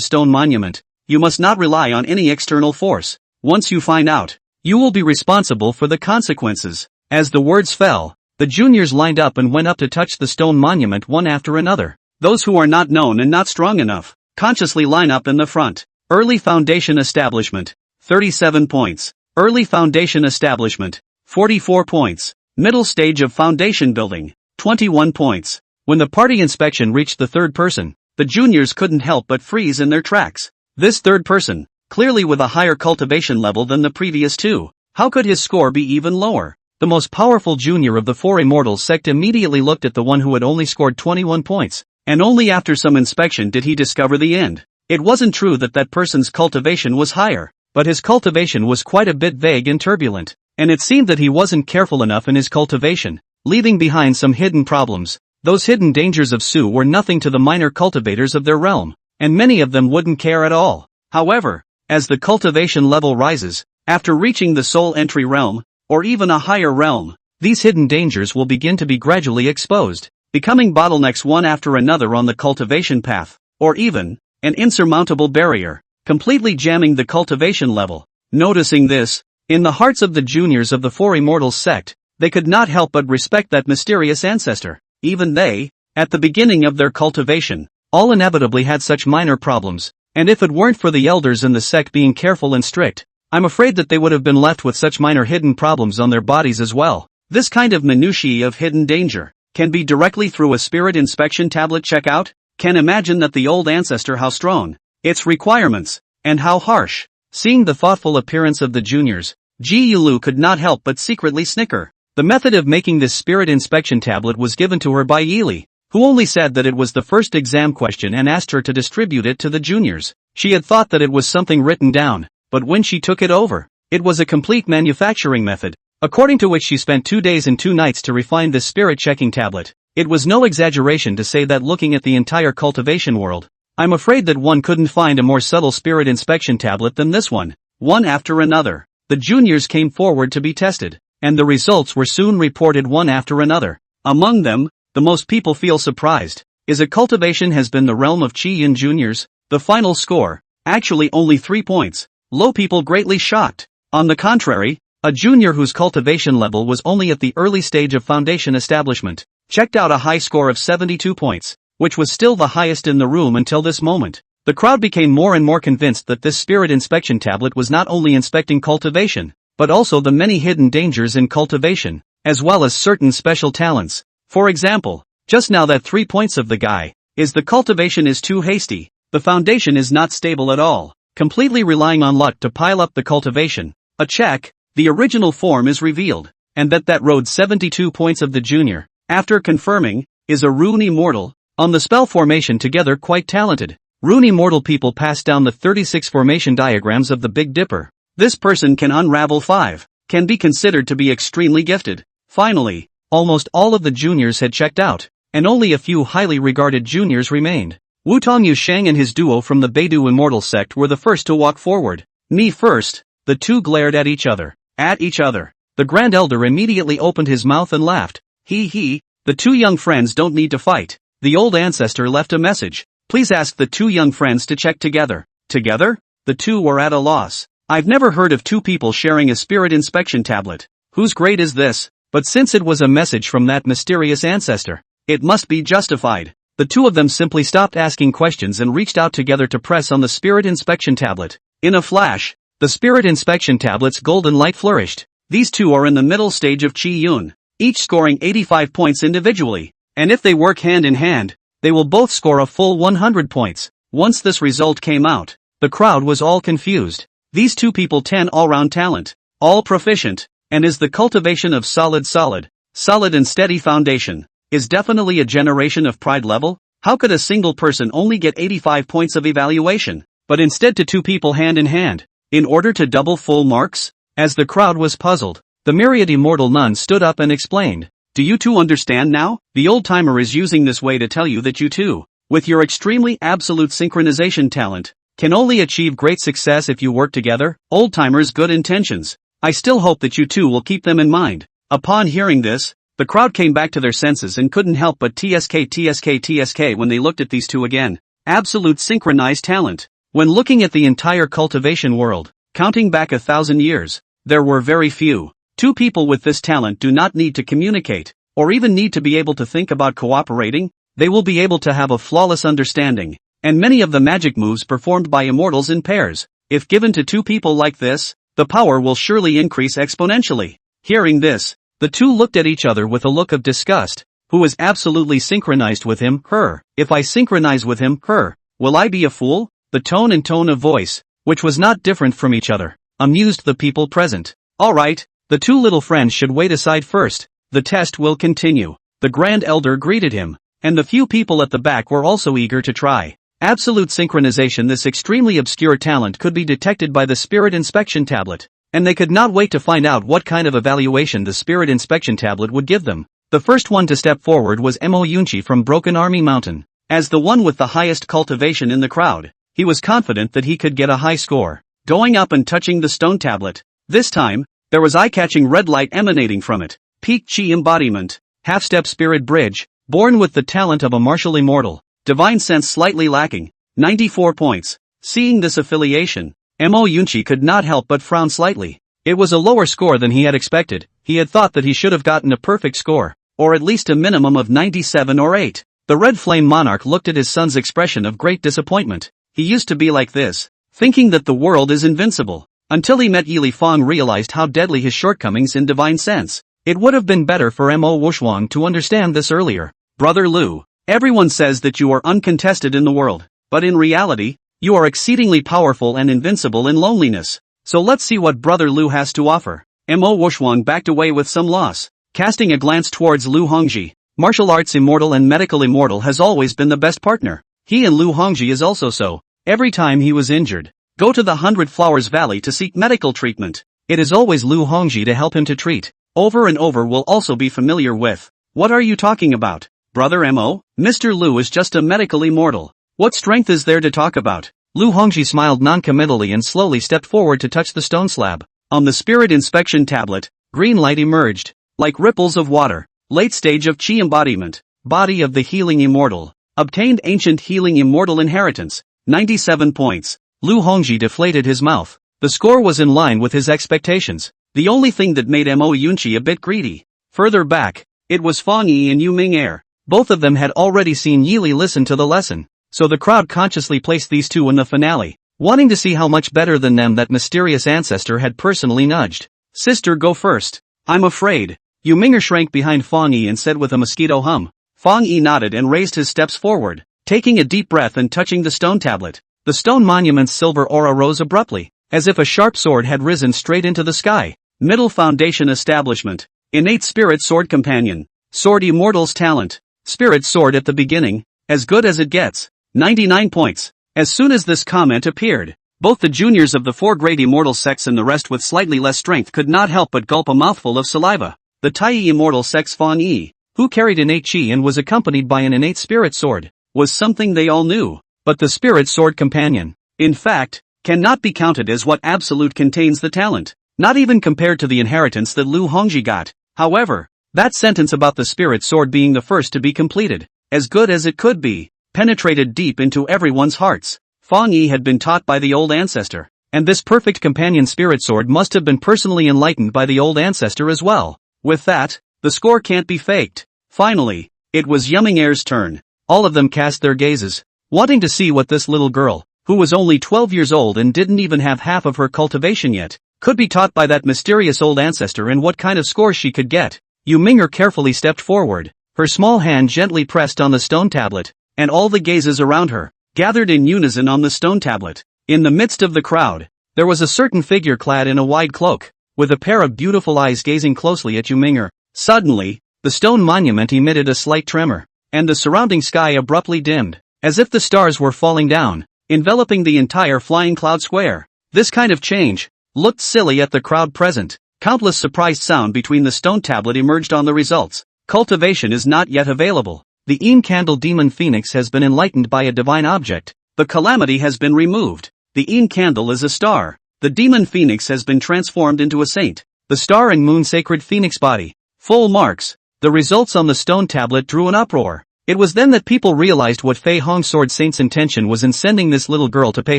stone monument, you must not rely on any external force. Once you find out, you will be responsible for the consequences. As the words fell, the juniors lined up and went up to touch the stone monument one after another. Those who are not known and not strong enough, consciously line up in the front. Early foundation establishment. 37 points. Early foundation establishment, 44 points. Middle stage of foundation building, 21 points. When the party inspection reached the third person, the juniors couldn't help but freeze in their tracks. This third person, clearly with a higher cultivation level than the previous two, how could his score be even lower? The most powerful junior of the four immortals sect immediately looked at the one who had only scored 21 points, and only after some inspection did he discover the end. It wasn't true that that person's cultivation was higher, but his cultivation was quite a bit vague and turbulent, and it seemed that he wasn't careful enough in his cultivation, leaving behind some hidden problems. Those hidden dangers of Su were nothing to the minor cultivators of their realm, and many of them wouldn't care at all. However, as the cultivation level rises, after reaching the soul entry realm, or even a higher realm, these hidden dangers will begin to be gradually exposed, becoming bottlenecks one after another on the cultivation path, or even an insurmountable barrier, completely jamming the cultivation level. Noticing this, in the hearts of the juniors of the Four Immortals sect, they could not help but respect that mysterious ancestor. Even they, at the beginning of their cultivation, all inevitably had such minor problems, and if it weren't for the elders in the sect being careful and strict, I'm afraid that they would have been left with such minor hidden problems on their bodies as well. This kind of minutiae of hidden danger can be directly through a spirit inspection tablet checkout. Can imagine that the old ancestor, how strong, its requirements, and how harsh. Seeing the thoughtful appearance of the juniors, Ji Yulu could not help but secretly snicker. The method of making this spirit inspection tablet was given to her by Yili, who only said that it was the first exam question and asked her to distribute it to the juniors. She had thought that it was something written down, but when she took it over, it was a complete manufacturing method, according to which she spent 2 days and 2 nights to refine this spirit checking tablet. It was no exaggeration to say that looking at the entire cultivation world, I'm afraid that one couldn't find a more subtle spirit inspection tablet than this one. One after another, the juniors came forward to be tested, and the results were soon reported one after another. Among them, the most people feel surprised, is a cultivation has been the realm of Chi Yin juniors. The final score, actually only 3 points. Low people greatly shocked. On the contrary, a junior whose cultivation level was only at the early stage of foundation establishment, checked out a high score of 72 points, which was still the highest in the room until this moment. The crowd became more and more convinced that this spirit inspection tablet was not only inspecting cultivation, but also the many hidden dangers in cultivation, as well as certain special talents. For example, just now that 3 points of the guy, is the cultivation is too hasty, the foundation is not stable at all, completely relying on luck to pile up the cultivation. A check, the original form is revealed, and that road 72 points of the junior, after confirming, is a rune immortal, on the spell formation together quite talented. Rune immortal people pass down the 36 formation diagrams of the Big Dipper. This person can unravel 5, can be considered to be extremely gifted. Finally, almost all of the juniors had checked out, and only a few highly regarded juniors remained. Wutong Yusheng and his duo from the Beidou Immortal sect were the first to walk forward. Me first. The two glared at each other. The Grand Elder immediately opened his mouth and laughed. He, the two young friends don't need to fight. The old ancestor left a message. Please ask the two young friends to check together. Together? The two were at a loss. I've never heard of two people sharing a spirit inspection tablet. Whose grade is this? But since it was a message from that mysterious ancestor, it must be justified. The two of them simply stopped asking questions and reached out together to press on the spirit inspection tablet. In a flash, the spirit inspection tablet's golden light flourished. These two are in the middle stage of Qi Yun, each scoring 85 points individually, and if they work hand in hand, they will both score a full 100 points. Once this result came out, the crowd was all confused. These two people 10 all-round talent, all proficient, and is the cultivation of solid and steady foundation, is definitely a generation of pride level. How could a single person only get 85 points of evaluation, but instead to two people hand in hand, in order to double full marks? As the crowd was puzzled, the myriad immortal nun stood up and explained. Do you two understand now? The old-timer is using this way to tell you that you two, with your extremely absolute synchronization talent, can only achieve great success if you work together. Old-timer's good intentions. I still hope that you two will keep them in mind. Upon hearing this, the crowd came back to their senses and couldn't help but TSK when they looked at these two again. Absolute synchronized talent. When looking at the entire cultivation world, counting back 1,000 years, there were very few. Two people with this talent do not need to communicate, or even need to be able to think about cooperating. They will be able to have a flawless understanding, and many of the magic moves performed by immortals in pairs. If given to two people like this, the power will surely increase exponentially. Hearing this, the two looked at each other with a look of disgust. Who is absolutely synchronized with him, her? If I synchronize with him, her, will I be a fool? The tone and tone of voice, which was not different from each other, amused the people present. Alright, the two little friends should wait aside first. The test will continue. The Grand Elder greeted him, and the few people at the back were also eager to try. Absolute synchronization. This extremely obscure talent could be detected by the Spirit Inspection Tablet, and they could not wait to find out what kind of evaluation the Spirit Inspection Tablet would give them. The first one to step forward was Mo Yunchi from Broken Army Mountain. As the one with the highest cultivation in the crowd, he was confident that he could get a high score. Going up and touching the stone tablet. This time, there was eye-catching red light emanating from it. Peak Chi embodiment. Half-step spirit bridge. Born with the talent of a martial immortal. Divine sense slightly lacking. 94 points. Seeing this affiliation, Mo Yunchi could not help but frown slightly. It was a lower score than he had expected. He had thought that he should have gotten a perfect score, or at least a minimum of 97 or 8. The Red Flame Monarch looked at his son's expression of great disappointment. He used to be like this, thinking that the world is invincible, until he met Yili Fong, realized how deadly his shortcomings in divine sense. It would have been better for Mo Wushwang to understand this earlier. Brother Lu, everyone says that you are uncontested in the world, but in reality, you are exceedingly powerful and invincible in loneliness. So let's see what Brother Lu has to offer. Mo Wushwang backed away with some loss, casting a glance towards Lu Hongji. Martial arts immortal and medical immortal has always been the best partner. He and Lu Hongji is also so. Every time he was injured, go to the 100 Flowers Valley to seek medical treatment. It is always Lu Hongji to help him to treat. Over and over will also be familiar with. What are you talking about, Brother Mo? Mr. Lu is just a medical immortal. What strength is there to talk about? Lu Hongji smiled non-committally and slowly stepped forward to touch the stone slab. On the Spirit Inspection Tablet, green light emerged, like ripples of water. Late stage of Chi embodiment. Body of the Healing Immortal. Obtained Ancient Healing Immortal Inheritance. 97 points. Lu Hongji deflated his mouth. The score was in line with his expectations. The only thing that made Mo Yunchi a bit greedy. Further back, it was Fong Yi and Yu Ming Er. Both of them had already seen Yili listen to the lesson, so the crowd consciously placed these two in the finale, wanting to see how much better than them that mysterious ancestor had personally nudged. Sister, go first. I'm afraid. Yu Ming'er shrank behind Fong Yi and said with a mosquito hum. Fong Yi nodded and raised his steps forward, taking a deep breath and touching the stone tablet. The stone monument's silver aura rose abruptly, as if a sharp sword had risen straight into the sky. Middle Foundation Establishment. Innate Spirit Sword Companion. Sword Immortal's Talent. Spirit Sword at the beginning, as good as it gets. 99 points. As soon as this comment appeared, both the juniors of the 4 great immortal sects and the rest with slightly less strength could not help but gulp a mouthful of saliva. The Tai Immortal Sect's Fong Yi, who carried innate chi and was accompanied by an innate spirit sword, was something they all knew, but the Spirit Sword Companion, in fact, cannot be counted as what absolute contains the talent, not even compared to the inheritance that Lu Hongji got. However, that sentence about the Spirit Sword being the first to be completed, as good as it could be, penetrated deep into everyone's hearts. Fong Yi had been taught by the old ancestor, and this perfect companion spirit sword must have been personally enlightened by the old ancestor as well. With that, the score can't be faked. Finally, it was Yu Ming Er's turn. All of them cast their gazes, wanting to see what this little girl, who was only 12 years old and didn't even have half of her cultivation yet, could be taught by that mysterious old ancestor and what kind of score she could get. Yu Ming Er carefully stepped forward, her small hand gently pressed on the stone tablet, and all the gazes around her gathered in unison on the stone tablet. In the midst of the crowd, there was a certain figure clad in a wide cloak, with a pair of beautiful eyes gazing closely at Yu Ming Er. Suddenly, the stone monument emitted a slight tremor, and the surrounding sky abruptly dimmed, as if the stars were falling down, enveloping the entire flying cloud square. This kind of change looked silly at the crowd present. Countless surprised sound between the stone tablet emerged on the results. Cultivation is not yet available. The Ean Candle Demon Phoenix has been enlightened by a divine object. The calamity has been removed. The Ean Candle is a star. The Demon Phoenix has been transformed into a saint. The Star and Moon Sacred Phoenix Body. Full marks. The results on the stone tablet drew an uproar. It was then that people realized what Fei Hong Sword Saint's intention was in sending this little girl to pay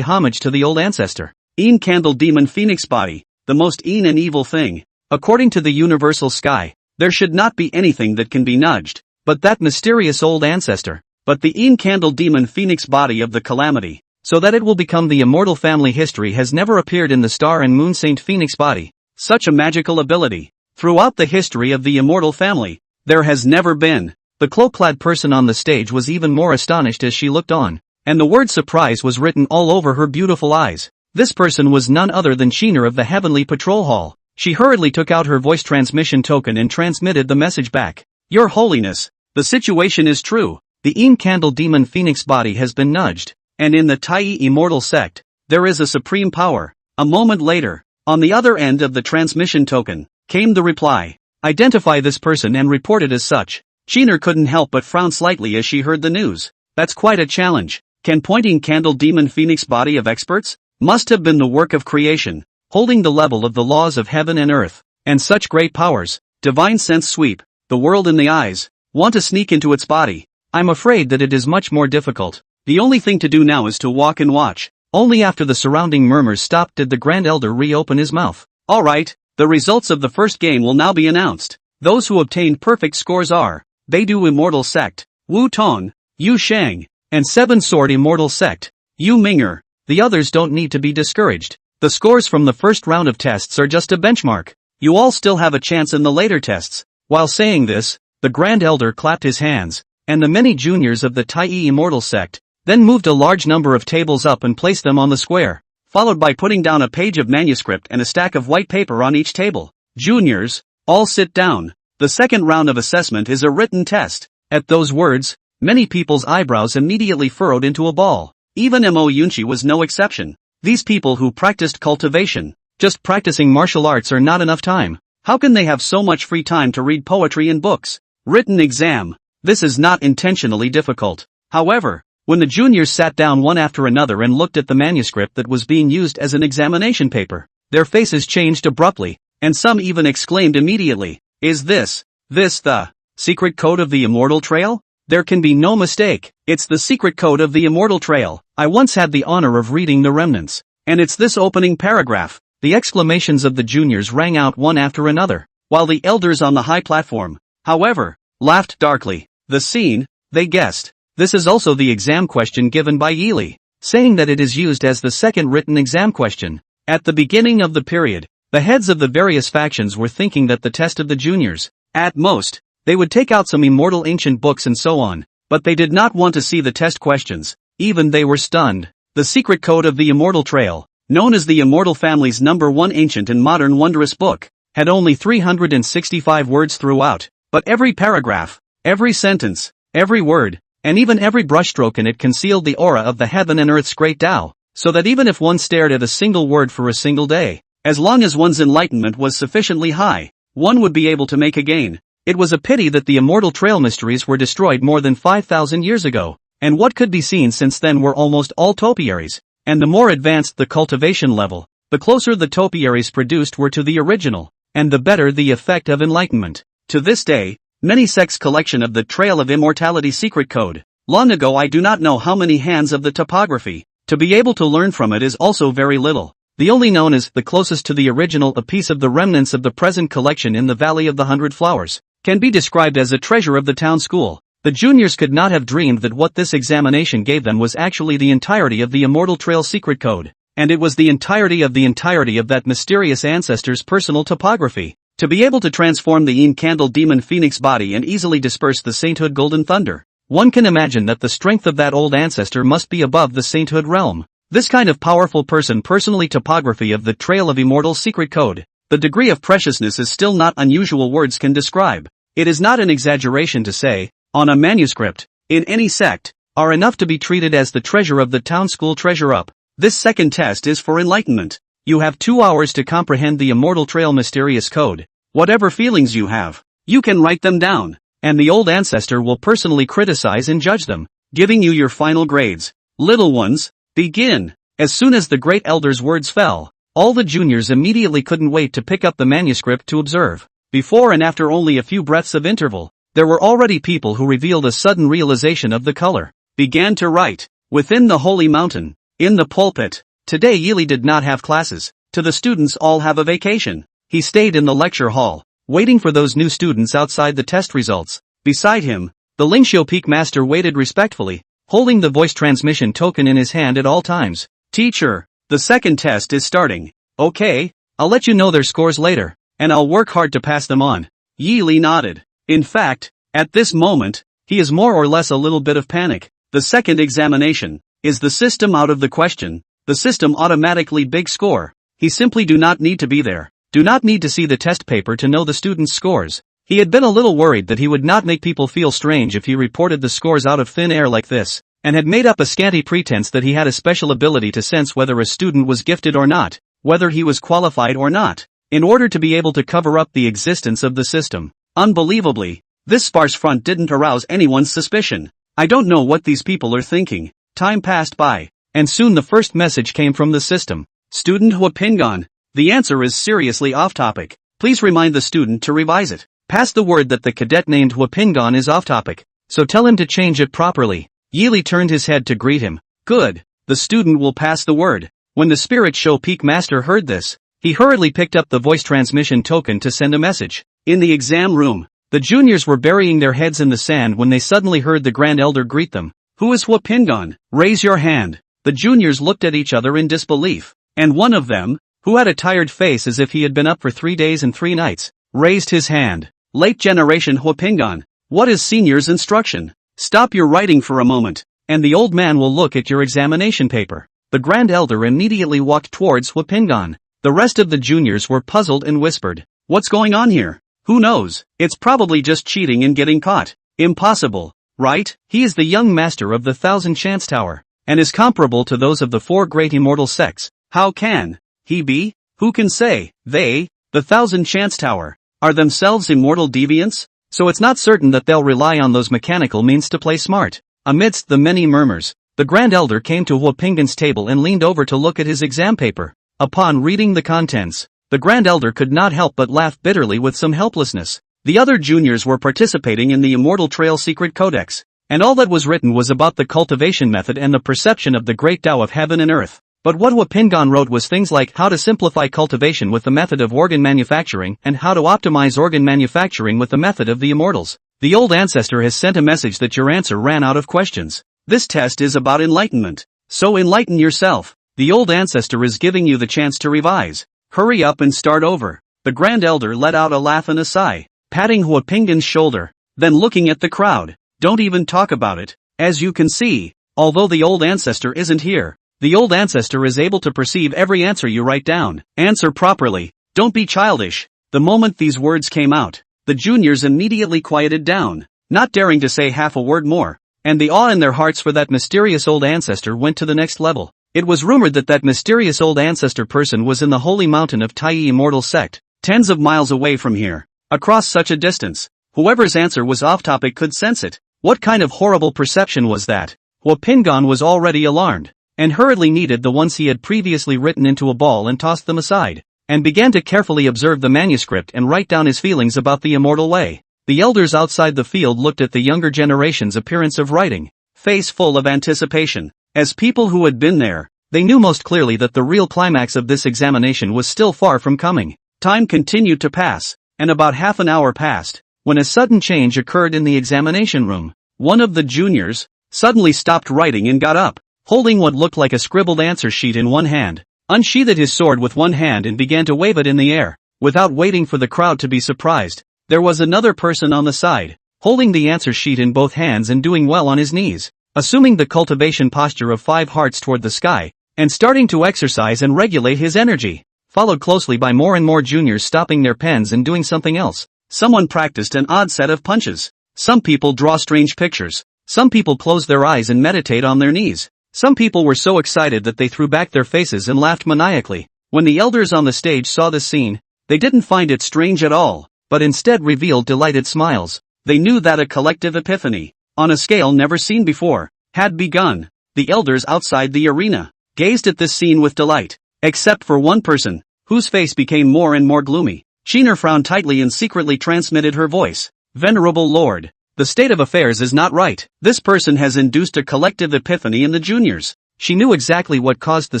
homage to the old ancestor. Ean Candle Demon Phoenix Body. The most Ean and evil thing. According to the universal sky, there should not be anything that can be nudged, but that mysterious old ancestor. But the Ean Candle Demon Phoenix Body of the calamity, so that it will become the immortal family. History has never appeared in the Star and Moon Saint Phoenix body. Such a magical ability. Throughout the history of the immortal family, there has never been. The cloak-clad person on the stage was even more astonished as she looked on, and the word surprise was written all over her beautiful eyes. This person was none other than Sheener of the Heavenly Patrol Hall. She hurriedly took out her voice transmission token and transmitted the message back. Your Holiness, the situation is true. The Candle Demon Phoenix body has been nudged, and in the Tai Immortal sect, there is a supreme power. A moment later, on the other end of the transmission token, came the reply. Identify this person and report it as such. Sheener couldn't help but frown slightly as she heard the news. That's quite a challenge. Can pointing Candle Demon Phoenix body of experts? Must have been the work of creation, holding the level of the laws of heaven and earth, and such great powers. Divine sense sweep, the world in the eyes, want to sneak into its body. I'm afraid that it is much more difficult. The only thing to do now is to walk and watch. Only after the surrounding murmurs stopped did the Grand Elder reopen his mouth. Alright, the results of the first game will now be announced. Those who obtained perfect scores are Beidou Immortal Sect, Wu Tong, Yu Shang, and Seven Sword Immortal Sect, Yu Ming'er. The others don't need to be discouraged. The scores from the first round of tests are just a benchmark. You all still have a chance in the later tests. While saying this, the Grand Elder clapped his hands, and the many juniors of the Tai Immortal Sect then moved a large number of tables up and placed them on the square, followed by putting down a page of manuscript and a stack of white paper on each table. Juniors, all sit down. The second round of assessment is a written test. At those words, many people's eyebrows immediately furrowed into a ball. Even Mo Yunchi was no exception. These people who practiced cultivation, just practicing martial arts are not enough time. How can they have so much free time to read poetry and books? Written exam. This is not intentionally difficult. However, when the juniors sat down one after another and looked at the manuscript that was being used as an examination paper, their faces changed abruptly, and some even exclaimed immediately, is this the secret code of the Immortal Trail? There can be no mistake, it's the secret code of the Immortal Trail. I once had the honor of reading the remnants, and it's this opening paragraph. The exclamations of the juniors rang out one after another, while the elders on the high platform, however, laughed darkly. The scene, they guessed. This is also the exam question given by Yili, saying that it is used as the second written exam question. At the beginning of the period, the heads of the various factions were thinking that the test of the juniors, at most, they would take out some immortal ancient books and so on, but they did not want to see the test questions. Even they were stunned. The secret code of the Immortal Trail, known as the Immortal Family's #1 ancient and modern wondrous book, had only 365 words throughout, but every paragraph, every sentence, every word, and even every brushstroke in it concealed the aura of the heaven and earth's great Tao, so that even if one stared at a single word for a single day, as long as one's enlightenment was sufficiently high, one would be able to make a gain. It was a pity that the Immortal Trail mysteries were destroyed more than 5,000 years ago, and what could be seen since then were almost all topiaries, and the more advanced the cultivation level, the closer the topiaries produced were to the original, and the better the effect of enlightenment. To this day, many sects' collection of the Trail of Immortality secret code. Long ago I do not know how many hands of the topography. To be able to learn from it is also very little. The only known as the closest to the original, a piece of the remnants of the present collection in the Valley of the 100 Flowers, can be described as a treasure of the town school. The juniors could not have dreamed that what this examination gave them was actually the entirety of the Immortal Trail secret code, and it was the entirety of that mysterious ancestor's personal topography. To be able to transform the Candle Demon Phoenix body and easily disperse the Sainthood Golden Thunder, one can imagine that the strength of that old ancestor must be above the Sainthood realm. This kind of powerful person personally topography of the Trail of Immortal secret code. The degree of preciousness is still not unusual words can describe. It is not an exaggeration to say, on a manuscript, in any sect, are enough to be treated as the treasure of the town school treasure up. This second test is for enlightenment. You have 2 hours to comprehend the Immortal Trail mysterious code. Whatever feelings you have, you can write them down, and the old ancestor will personally criticize and judge them, giving you your final grades. Little ones, begin. As soon as the great elder's words fell, all the juniors immediately couldn't wait to pick up the manuscript to observe. Before and after only a few breaths of interval, there were already people who revealed a sudden realization of the color. Began to write. Within the holy mountain, in the pulpit. Today Yili did not have classes. To the students all have a vacation. He stayed in the lecture hall, waiting for those new students outside the test results. Beside him, the Lingxiu Peak Master waited respectfully, holding the voice transmission token in his hand at all times. Teacher, the second test is starting. Okay, I'll let you know their scores later, and I'll work hard to pass them on. Yi Li nodded. In fact, at this moment, he is more or less a little bit of panic. The second examination. Is the system out of the question? The system automatically big score. He simply do not need to be there. Do not need to see the test paper to know the student's scores. He had been a little worried that he would not make people feel strange if he reported the scores out of thin air like this, and had made up a scanty pretense that he had a special ability to sense whether a student was gifted or not, whether he was qualified or not, in order to be able to cover up the existence of the system. Unbelievably, this sparse front didn't arouse anyone's suspicion. I don't know what these people are thinking. Time passed by, and soon the first message came from the system. Student Huapingan, the answer is seriously off topic. Please remind the student to revise it. Pass the word that the cadet named Huapingan is off topic, so tell him to change it properly. Yi Li turned his head to greet him. Good, the student will pass the word. When the Spirit Show Peak Master heard this, he hurriedly picked up the voice transmission token to send a message. In the exam room, the juniors were burying their heads in the sand when they suddenly heard the Grand Elder greet them. Who is Huapingan? Raise your hand. The juniors looked at each other in disbelief, and one of them, who had a tired face as if he had been up for 3 days and 3 nights, raised his hand. Late generation Huapingan, what is senior's instruction? Stop your writing for a moment, and the old man will look at your examination paper. The Grand Elder immediately walked towards Huapingan. The rest of the juniors were puzzled and whispered, what's going on here? Who knows? It's probably just cheating and getting caught. Impossible. Right? He is the young master of the 1,000 Chance Tower, and is comparable to those of the 4 great immortal sects. How can he be? Who can say? They, the 1,000 Chance Tower, are themselves immortal deviants? So it's not certain that they'll rely on those mechanical means to play smart. Amidst the many murmurs, the Grand Elder came to Huapingan's table and leaned over to look at his exam paper. Upon reading the contents, the Grand Elder could not help but laugh bitterly with some helplessness. The other juniors were participating in the Immortal Trail Secret Codex, and all that was written was about the cultivation method and the perception of the great Tao of heaven and earth. But what Huapingan wrote was things like how to simplify cultivation with the method of organ manufacturing and how to optimize organ manufacturing with the method of the immortals. The old ancestor has sent a message that your answer ran out of questions. This test is about enlightenment. So enlighten yourself. The old ancestor is giving you the chance to revise. Hurry up and start over. The Grand Elder let out a laugh and a sigh, patting Huapingan's shoulder, then looking at the crowd. Don't even talk about it. As you can see, although the old ancestor isn't here, the old ancestor is able to perceive every answer you write down. Answer properly. Don't be childish. The moment these words came out, the juniors immediately quieted down, not daring to say half a word more, and the awe in their hearts for that mysterious old ancestor went to the next level. It was rumored that that mysterious old ancestor person was in the holy mountain of Tai Immortal Sect, tens of miles away from here. Across such a distance, whoever's answer was off topic could sense it. What kind of horrible perception was that? Huapingan was already alarmed, and hurriedly kneaded the ones he had previously written into a ball and tossed them aside, and began to carefully observe the manuscript and write down his feelings about the immortal way. The elders outside the field looked at the younger generation's appearance of writing, face full of anticipation. As people who had been there, they knew most clearly that the real climax of this examination was still far from coming. Time continued to pass, and about half an hour passed, when a sudden change occurred in the examination room. One of the juniors suddenly stopped writing and got up, holding what looked like a scribbled answer sheet in one hand, unsheathed his sword with one hand and began to wave it in the air. Without waiting for the crowd to be surprised, there was another person on the side, holding the answer sheet in both hands and doing well on his knees, assuming the cultivation posture of 5 hearts toward the sky, and starting to exercise and regulate his energy, followed closely by more and more juniors stopping their pens and doing something else. Someone practiced an odd set of punches. Some people draw strange pictures. Some people close their eyes and meditate on their knees. Some people were so excited that they threw back their faces and laughed maniacally. When the elders on the stage saw this scene, they didn't find it strange at all, but instead revealed delighted smiles. They knew that a collective epiphany, on a scale never seen before, had begun. The elders outside the arena gazed at this scene with delight, except for one person, whose face became more and more gloomy. Sheener frowned tightly and secretly transmitted her voice. Venerable Lord, the state of affairs is not right. This person has induced a collective epiphany in the juniors. She knew exactly what caused the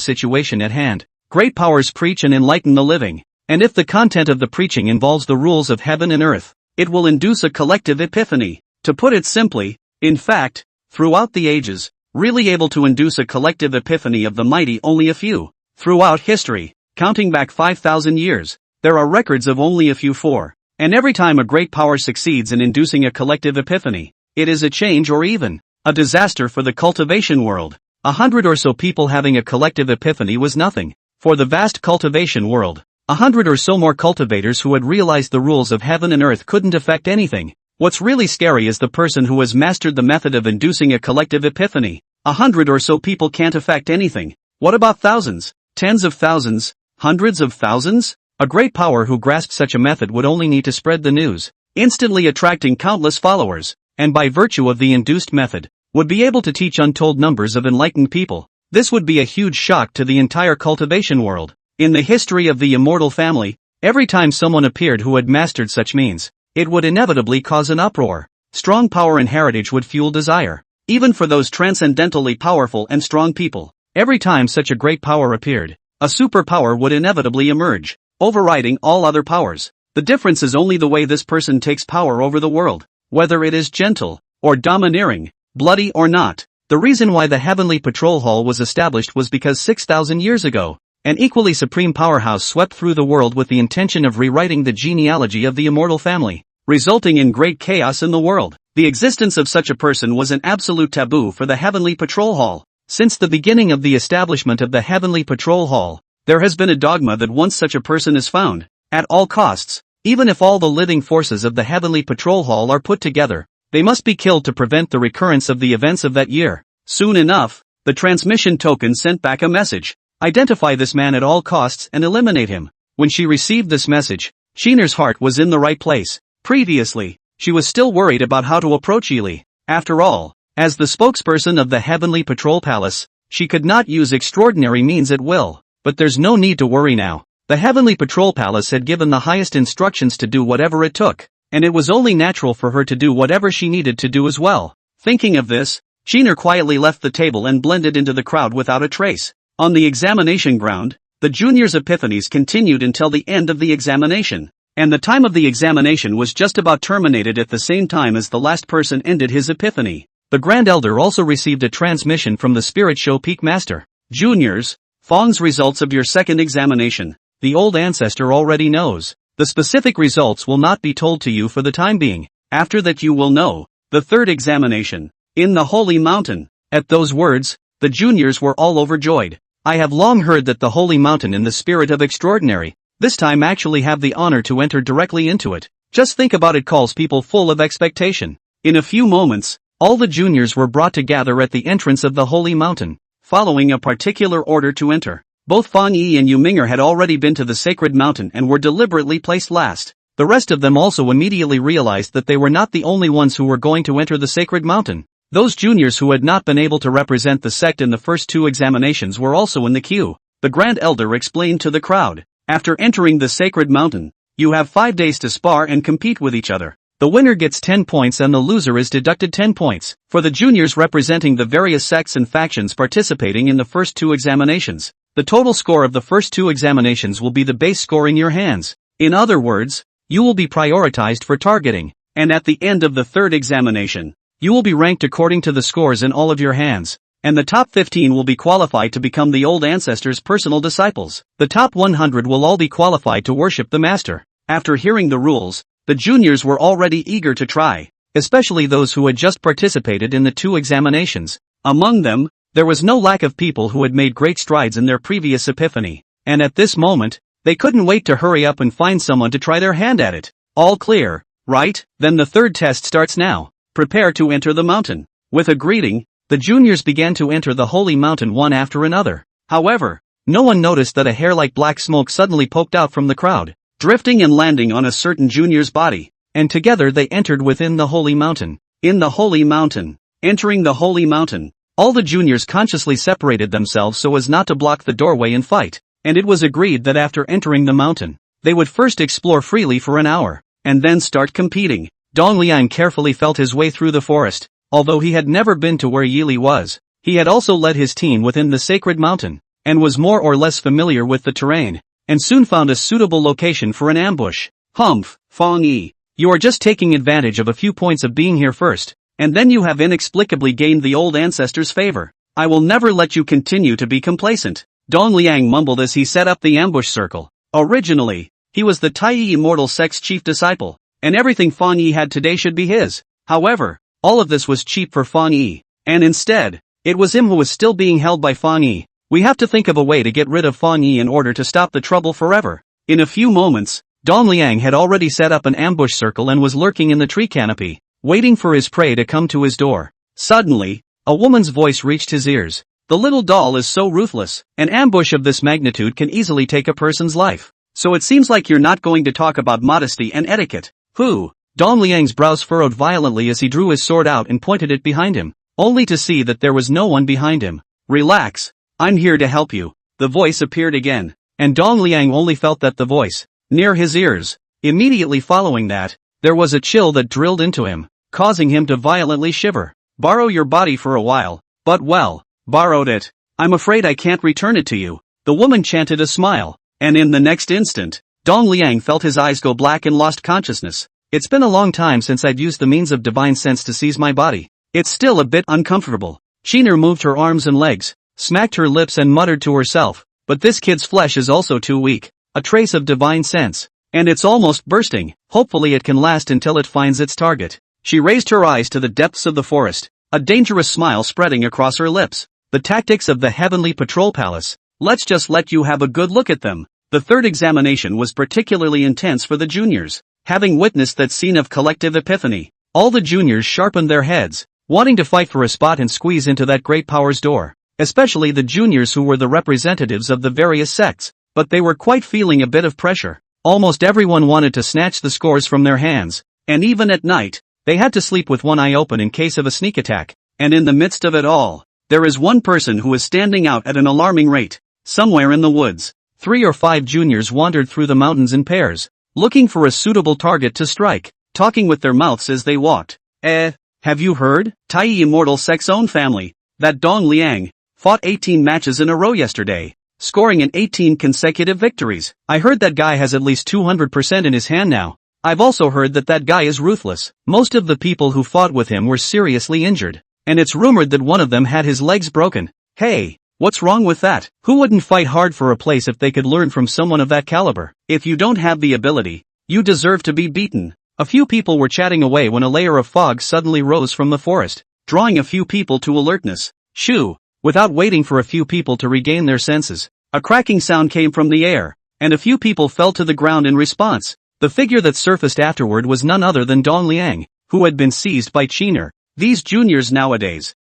situation at hand. Great powers preach and enlighten the living, and if the content of the preaching involves the rules of heaven and earth, it will induce a collective epiphany. To put it simply, in fact, throughout the ages, really able to induce a collective epiphany of the mighty only a few. Throughout history, counting back 5,000 years, there are records of only a few four. And every time a great power succeeds in inducing a collective epiphany, it is a change or even a disaster for the cultivation world. 100 or so people having a collective epiphany was nothing. For the vast cultivation world, 100 or so more cultivators who had realized the rules of heaven and earth couldn't affect anything. What's really scary is the person who has mastered the method of inducing a collective epiphany. 100 or so people can't affect anything. What about thousands? Tens of thousands? Hundreds of thousands? A great power who grasped such a method would only need to spread the news, instantly attracting countless followers, and by virtue of the induced method, would be able to teach untold numbers of enlightened people. This would be a huge shock to the entire cultivation world. In the history of the immortal family, every time someone appeared who had mastered such means, it would inevitably cause an uproar. Strong power and heritage would fuel desire, even for those transcendentally powerful and strong people. Every time such a great power appeared, a superpower would inevitably emerge, overriding all other powers. The difference is only the way this person takes power over the world, whether it is gentle, or domineering, bloody or not. The reason why the Heavenly Patrol Hall was established was because 6,000 years ago, an equally supreme powerhouse swept through the world with the intention of rewriting the genealogy of the immortal family, resulting in great chaos in the world. The existence of such a person was an absolute taboo for the Heavenly Patrol Hall. Since the beginning of the establishment of the Heavenly Patrol Hall, there has been a dogma that once such a person is found, at all costs, even if all the living forces of the Heavenly Patrol Hall are put together, they must be killed to prevent the recurrence of the events of that year. Soon enough, the transmission token sent back a message. Identify this man at all costs and eliminate him. When she received this message, Sheener's heart was in the right place. Previously, she was still worried about how to approach Ely. After all, as the spokesperson of the Heavenly Patrol Palace, she could not use extraordinary means at will. But there's no need to worry now. The Heavenly Patrol Palace had given the highest instructions to do whatever it took, and it was only natural for her to do whatever she needed to do as well. Thinking of this, Sheener quietly left the table and blended into the crowd without a trace. On the examination ground, the juniors' epiphanies continued until the end of the examination, and the time of the examination was just about terminated at the same time as the last person ended his epiphany. The Grand Elder also received a transmission from the Spirit Show Peak Master. Juniors, Fong's results of your second examination. The old ancestor already knows. The specific results will not be told to you for the time being. After that you will know. The third examination. In the Holy Mountain. At those words, the juniors were all overjoyed. I have long heard that the Holy Mountain in the spirit of extraordinary, this time actually have the honor to enter directly into it. Just think about it, calls people full of expectation. In a few moments, all the juniors were brought to gather at the entrance of the Holy Mountain, following a particular order to enter. Both Fang Yi and Yu Ming'er had already been to the sacred mountain and were deliberately placed last. The rest of them also immediately realized that they were not the only ones who were going to enter the sacred mountain. Those juniors who had not been able to represent the sect in the first two examinations were also in the queue. The Grand Elder explained to the crowd, after entering the sacred mountain, you have 5 days to spar and compete with each other. The winner gets 10 points and the loser is deducted 10 points. For the juniors representing the various sects and factions participating in the first two examinations, the total score of the first two examinations will be the base score in your hands. In other words, you will be prioritized for targeting, and at the end of the third examination, you will be ranked according to the scores in all of your hands, and the top 15 will be qualified to become the old ancestor's personal disciples. The top 100 will all be qualified to worship the master. After hearing the rules, the juniors were already eager to try, especially those who had just participated in the two examinations. Among them, there was no lack of people who had made great strides in their previous epiphany, and at this moment, they couldn't wait to hurry up and find someone to try their hand at it. All clear, right? Then the third test starts now. Prepare to enter the mountain. With a greeting, the juniors began to enter the holy mountain one after another. However, no one noticed that a hair like black smoke suddenly poked out from the crowd, drifting and landing on a certain junior's body, and together they entered within the holy mountain. In the holy mountain. Entering the holy mountain, all the juniors consciously separated themselves so as not to block the doorway and fight, and it was agreed that after entering the mountain, they would first explore freely for an hour, and then start competing. Dong Liang carefully felt his way through the forest. Although he had never been to where Yili was, he had also led his team within the sacred mountain, and was more or less familiar with the terrain, and soon found a suitable location for an ambush. Humph, Fang Yi, you are just taking advantage of a few points of being here first, and then you have inexplicably gained the old ancestor's favor. I will never let you continue to be complacent. Dong Liang mumbled as he set up the ambush circle. Originally, he was the Taiyi immortal sect's chief disciple, and everything Fang Yi had today should be his. However, all of this was cheap for Fang Yi, and instead, it was him who was still being held by Fang Yi. We have to think of a way to get rid of Fang Yi in order to stop the trouble forever. In a few moments, Dong Liang had already set up an ambush circle and was lurking in the tree canopy, waiting for his prey to come to his door. Suddenly, a woman's voice reached his ears. The little doll is so ruthless. An ambush of this magnitude can easily take a person's life. So it seems like you're not going to talk about modesty and etiquette. Who? Dong Liang's brows furrowed violently as he drew his sword out and pointed it behind him, only to see that there was no one behind him. Relax. I'm here to help you. The voice appeared again, and Dong Liang only felt that the voice, near his ears. Immediately following that, there was a chill that drilled into him, causing him to violently shiver. Borrow your body for a while, but well, borrowed it. I'm afraid I can't return it to you. The woman chanted a smile, and in the next instant, Dong Liang felt his eyes go black and lost consciousness. It's been a long time since I've used the means of divine sense to seize my body. It's still a bit uncomfortable. Chiner moved her arms and legs, smacked her lips and muttered to herself, but this kid's flesh is also too weak. A trace of divine sense, and it's almost bursting. Hopefully it can last until it finds its target. She raised her eyes to the depths of the forest, a dangerous smile spreading across her lips. The tactics of the Heavenly Patrol Palace. Let's just let you have a good look at them. The third examination was particularly intense for the juniors. Having witnessed that scene of collective epiphany, all the juniors sharpened their heads, wanting to fight for a spot and squeeze into that great power's door. Especially the juniors who were the representatives of the various sects, but they were quite feeling a bit of pressure. Almost everyone wanted to snatch the scores from their hands, and even at night, they had to sleep with one eye open in case of a sneak attack. And in the midst of it all, there is one person who is standing out at an alarming rate. Somewhere in the woods, 3 or 5 juniors wandered through the mountains in pairs, looking for a suitable target to strike, talking with their mouths as they walked. Have you heard? Taiyi Immortal Sect's own family, that Dong Liang, fought 18 matches in a row yesterday, scoring in 18 consecutive victories. I heard that guy has at least 200% in his hand now. I've also heard that that guy is ruthless. Most of the people who fought with him were seriously injured, and it's rumored that one of them had his legs broken. Hey, what's wrong with that? Who wouldn't fight hard for a place if they could learn from someone of that caliber? If you don't have the ability, you deserve to be beaten. A few people were chatting away when a layer of fog suddenly rose from the forest, drawing a few people to alertness. Shoo! Without waiting for a few people to regain their senses, a cracking sound came from the air, and a few people fell to the ground in response. The figure that surfaced afterward was none other than Dong Liang, who had been seized by Chiner. These juniors nowadays,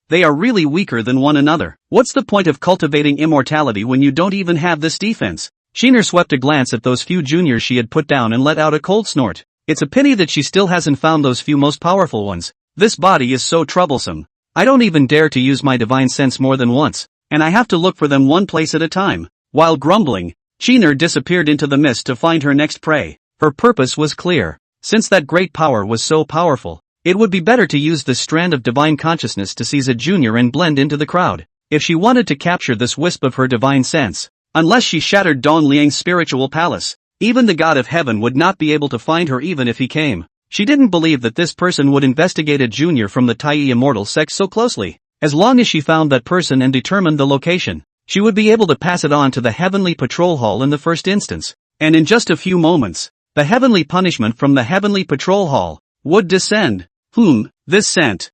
they are really weaker than one another. What's the point of cultivating immortality when you don't even have this defense? Chiner swept a glance at those few juniors she had put down and let out a cold snort. It's a pity that she still hasn't found those few most powerful ones. This body is so troublesome. I don't even dare to use my divine sense more than once, and I have to look for them one place at a time. While grumbling, Chiner disappeared into the mist to find her next prey. Her purpose was clear. Since that great power was so powerful, it would be better to use this strand of divine consciousness to seize a junior and blend into the crowd. If she wanted to capture this wisp of her divine sense, unless she shattered Dong Liang's spiritual palace, even the god of heaven would not be able to find her even if he came. She didn't believe that this person would investigate a junior from the Taiyi Immortal Sect so closely. As long as she found that person and determined the location, she would be able to pass it on to the Heavenly Patrol Hall in the first instance. And in just a few moments, the heavenly punishment from the Heavenly Patrol Hall would descend. This scent.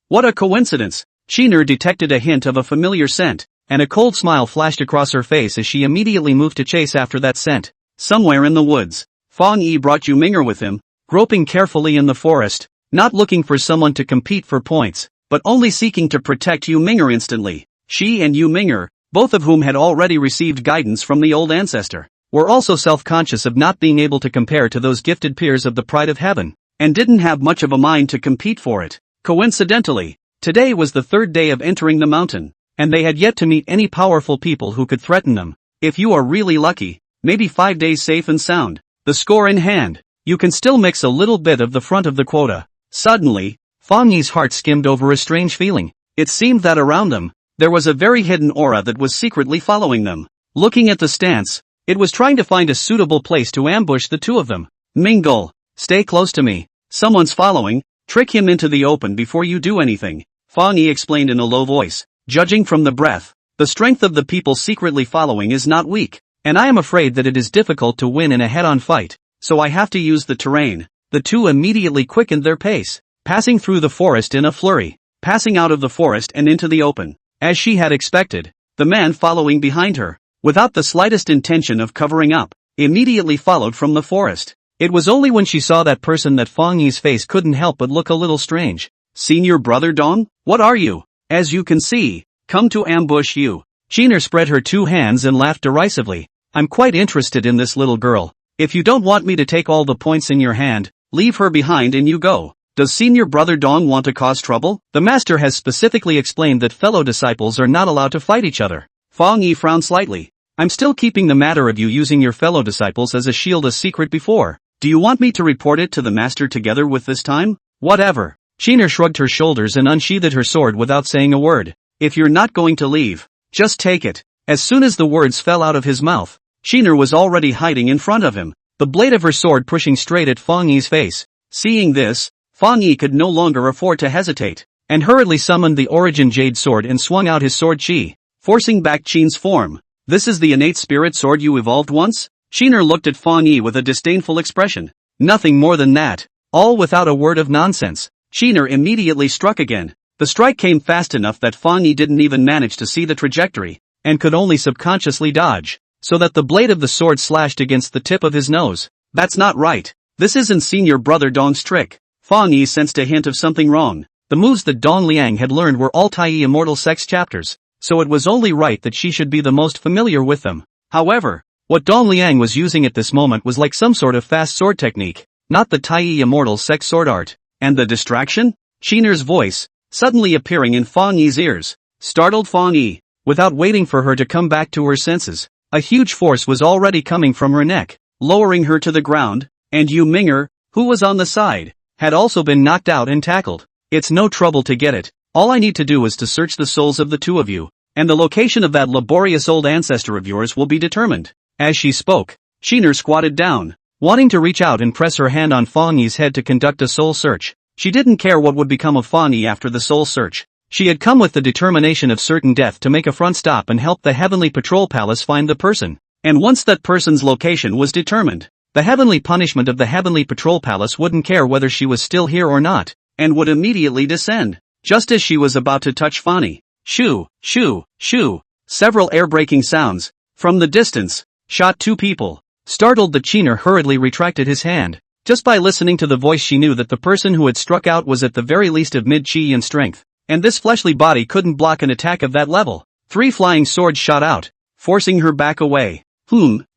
What a coincidence. Chiner detected a hint of a familiar scent, and a cold smile flashed across her face as she immediately moved to chase after that scent. Somewhere in the woods, Fang Yi brought Yu Ming'er with him, groping carefully in the forest, not looking for someone to compete for points, but only seeking to protect Yu Ming'er instantly. She and Yu Ming'er, both of whom had already received guidance from the old ancestor, were also self-conscious of not being able to compare to those gifted peers of the pride of heaven, and didn't have much of a mind to compete for it. Coincidentally, today was the 3rd day of entering the mountain, and they had yet to meet any powerful people who could threaten them. If you are really lucky, maybe 5 days safe and sound. The score in hand, you can still mix a little bit of the front of the quota. Suddenly, Fang Yi's heart skimmed over a strange feeling. It seemed that around them, there was a very hidden aura that was secretly following them. Looking at the stance, it was trying to find a suitable place to ambush the two of them. Mingle, stay close to me. Someone's following. Trick him into the open before you do anything, Fang Yi explained in a low voice. Judging from the breath, the strength of the people secretly following is not weak, and I am afraid that it is difficult to win in a head-on fight, so I have to use the terrain. The two immediately quickened their pace, passing through the forest in a flurry, passing out of the forest and into the open. As she had expected, the man following behind her, without the slightest intention of covering up, immediately followed from the forest. It was only when she saw that person that Fang Yi's face couldn't help but look a little strange. Senior brother Dong, what are you? As you can see, come to ambush you. Chiner spread her two hands and laughed derisively. I'm quite interested in this little girl. If you don't want me to take all the points in your hand, leave her behind and you go. Does senior brother Dong want to cause trouble? The master has specifically explained that fellow disciples are not allowed to fight each other. Fang Yi frowned slightly. I'm still keeping the matter of you using your fellow disciples as a shield a secret before. Do you want me to report it to the master together with this time? Whatever. Chiner shrugged her shoulders and unsheathed her sword without saying a word. If you're not going to leave, just take it. As soon as the words fell out of his mouth, Chiner was already hiding in front of him, the blade of her sword pushing straight at Fang Yi's face. Seeing this, Fang Yi could no longer afford to hesitate, and hurriedly summoned the Origin Jade Sword and swung out his sword chi, forcing back Qin's form. This is the innate spirit sword you evolved once? Chiner looked at Fang Yi with a disdainful expression. Nothing more than that. All without a word of nonsense. Chiner immediately struck again. The strike came fast enough that Fang Yi didn't even manage to see the trajectory, and could only subconsciously dodge, so that the blade of the sword slashed against the tip of his nose. That's not right. This isn't senior brother Dong's trick. Fang Yi sensed a hint of something wrong. The moves that Dong Liang had learned were all Tai Immortal Sex chapters, so it was only right that she should be the most familiar with them. However, what Dong Liang was using at this moment was like some sort of fast sword technique, not the Tai Immortal Sex sword art. And the distraction? Chiner's voice, suddenly appearing in Fang Yi's ears, startled Fang Yi. Without waiting for her to come back to her senses, a huge force was already coming from her neck, lowering her to the ground, and Yu Ming'er, who was on the side, had also been knocked out and tackled. It's no trouble to get it. All I need to do is to search the souls of the two of you, and the location of that laborious old ancestor of yours will be determined. As she spoke, Chiner squatted down, wanting to reach out and press her hand on Fang Yi's head to conduct a soul search. She didn't care what would become of Fang Yi after the soul search. She had come with the determination of certain death to make a front stop and help the Heavenly Patrol Palace find the person. And once that person's location was determined, the heavenly punishment of the Heavenly Patrol Palace wouldn't care whether she was still here or not, and would immediately descend. Just as she was about to touch Fang Yi, shoo, shoo, shoo, several air-breaking sounds, from the distance, shot two people. Startled, the Chiner hurriedly retracted his hand. Just by listening to the voice she knew that the person who had struck out was at the very least of mid-chi in strength, and this fleshly body couldn't block an attack of that level. 3 flying swords shot out, forcing her back away.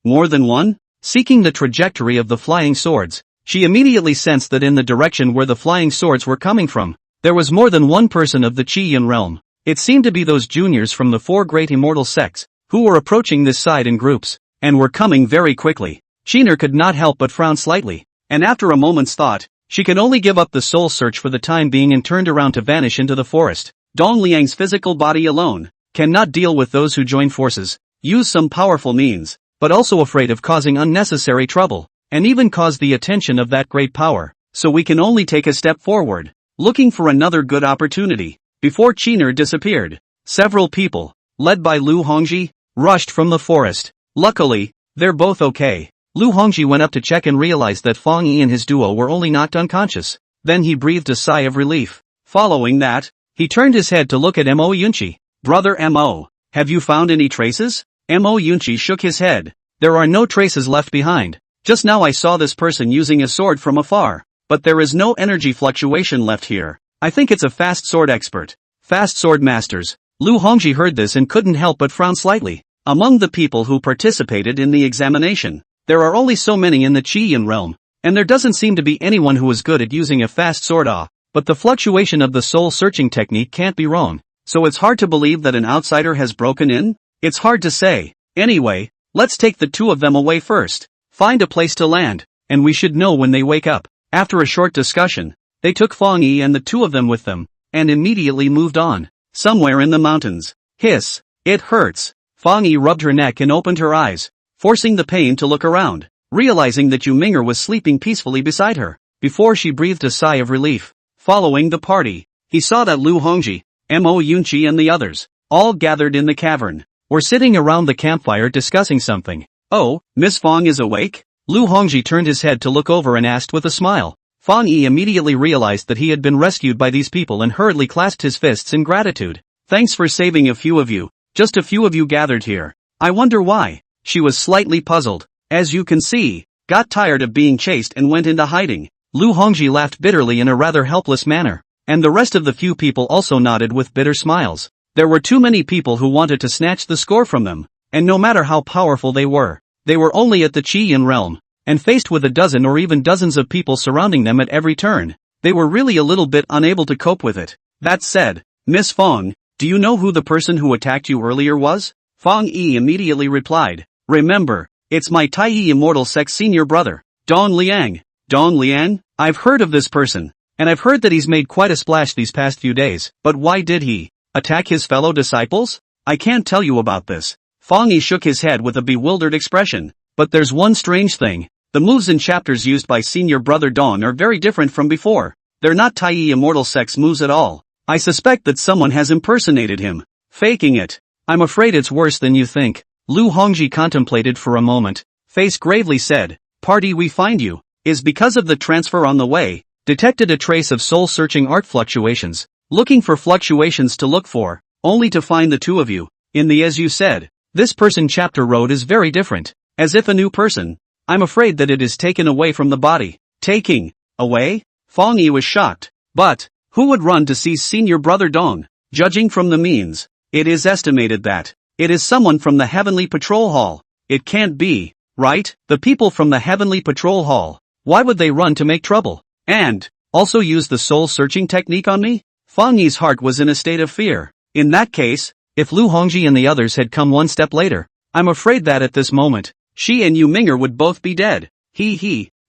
More than one? Seeking the trajectory of the flying swords, she immediately sensed that in the direction where the flying swords were coming from, there was more than one person of the Chi-Yin realm. It seemed to be those juniors from the 4 great immortal sects, who were approaching this side in groups, and were coming very quickly. Chiner could not help but frown slightly, and after a moment's thought, she could only give up the soul search for the time being and turned around to vanish into the forest. Dong Liang's physical body alone cannot deal with those who join forces, use some powerful means, but also afraid of causing unnecessary trouble, and even cause the attention of that great power, so we can only take a step forward, looking for another good opportunity. Before Chiner disappeared, several people, led by Lu Hongji, rushed from the forest. Luckily, they're both okay. Lu Hongji went up to check and realized that Fang Yi and his duo were only knocked unconscious. Then he breathed a sigh of relief. Following that, he turned his head to look at Mo Yunqi. Brother Mo, have you found any traces? Mo Yunqi shook his head. There are no traces left behind. Just now I saw this person using a sword from afar, but there is no energy fluctuation left here. I think it's a fast sword expert. Fast sword masters. Lu Hongji heard this and couldn't help but frown slightly. Among the people who participated in the examination, there are only so many in the Chi-Yin realm, and there doesn't seem to be anyone who is good at using a fast sword. But the fluctuation of the soul-searching technique can't be wrong, so it's hard to believe that an outsider has broken in? It's hard to say. Anyway, let's take the two of them away first. Find a place to land, and we should know when they wake up. After a short discussion, they took Fang Yi and the two of them with them, and immediately moved on. Somewhere in the mountains. Hiss. It hurts. Fang Yi rubbed her neck and opened her eyes, forcing the pain to look around, realizing that Yu Ming'er was sleeping peacefully beside her. Before she breathed a sigh of relief, Following the party, he saw that Lu Hongji, Mo Yunqi and the others, all gathered in the cavern, were sitting around the campfire discussing something. Oh, Miss Fong is awake? Lu Hongji turned his head to look over and asked with a smile. Fong Yi immediately realized that he had been rescued by these people and hurriedly clasped his fists in gratitude. Thanks for saving a few of you. Just a few of you gathered here. I wonder why. She was slightly puzzled. As you can see, got tired of being chased and went into hiding. Lu Hongji laughed bitterly in a rather helpless manner, and the rest of the few people also nodded with bitter smiles. There were too many people who wanted to snatch the score from them, and no matter how powerful they were only at the Qi-Yin realm, and faced with a dozen or even dozens of people surrounding them at every turn, they were really a little bit unable to cope with it. That said, Miss Fong, do you know who the person who attacked you earlier was? Fong Yi immediately replied, remember, it's my Taiyi immortal sex senior brother, Dong Liang. Dong Liang? I've heard of this person, and I've heard that he's made quite a splash these past few days, but why did he attack his fellow disciples? I can't tell you about this. Fong Yi shook his head with a bewildered expression, but there's one strange thing. The moves and chapters used by senior brother Dong are very different from before. They're not Taiyi immortal sex moves at all. I suspect that someone has impersonated him, faking it. I'm afraid it's worse than you think. Lu Hongji contemplated for a moment, face gravely said, party we find you, is because of the transfer on the way, detected a trace of soul-searching art fluctuations, looking for fluctuations to look for, only to find the two of you, in the as you said, this person chapter wrote is very different, as if a new person. I'm afraid that it is taken away from the body. Taking away? Fong Yi was shocked. But, who would run to see senior brother Dong? Judging from the means, it is estimated that it is someone from the Heavenly Patrol Hall. It can't be, right? The people from the Heavenly Patrol Hall. Why would they run to make trouble? And, also use the soul-searching technique on me? Fong Yi's heart was in a state of fear. In that case, if Lu Hongji and the others had come one step later, I'm afraid that at this moment, she and Yu Ming'er would both be dead.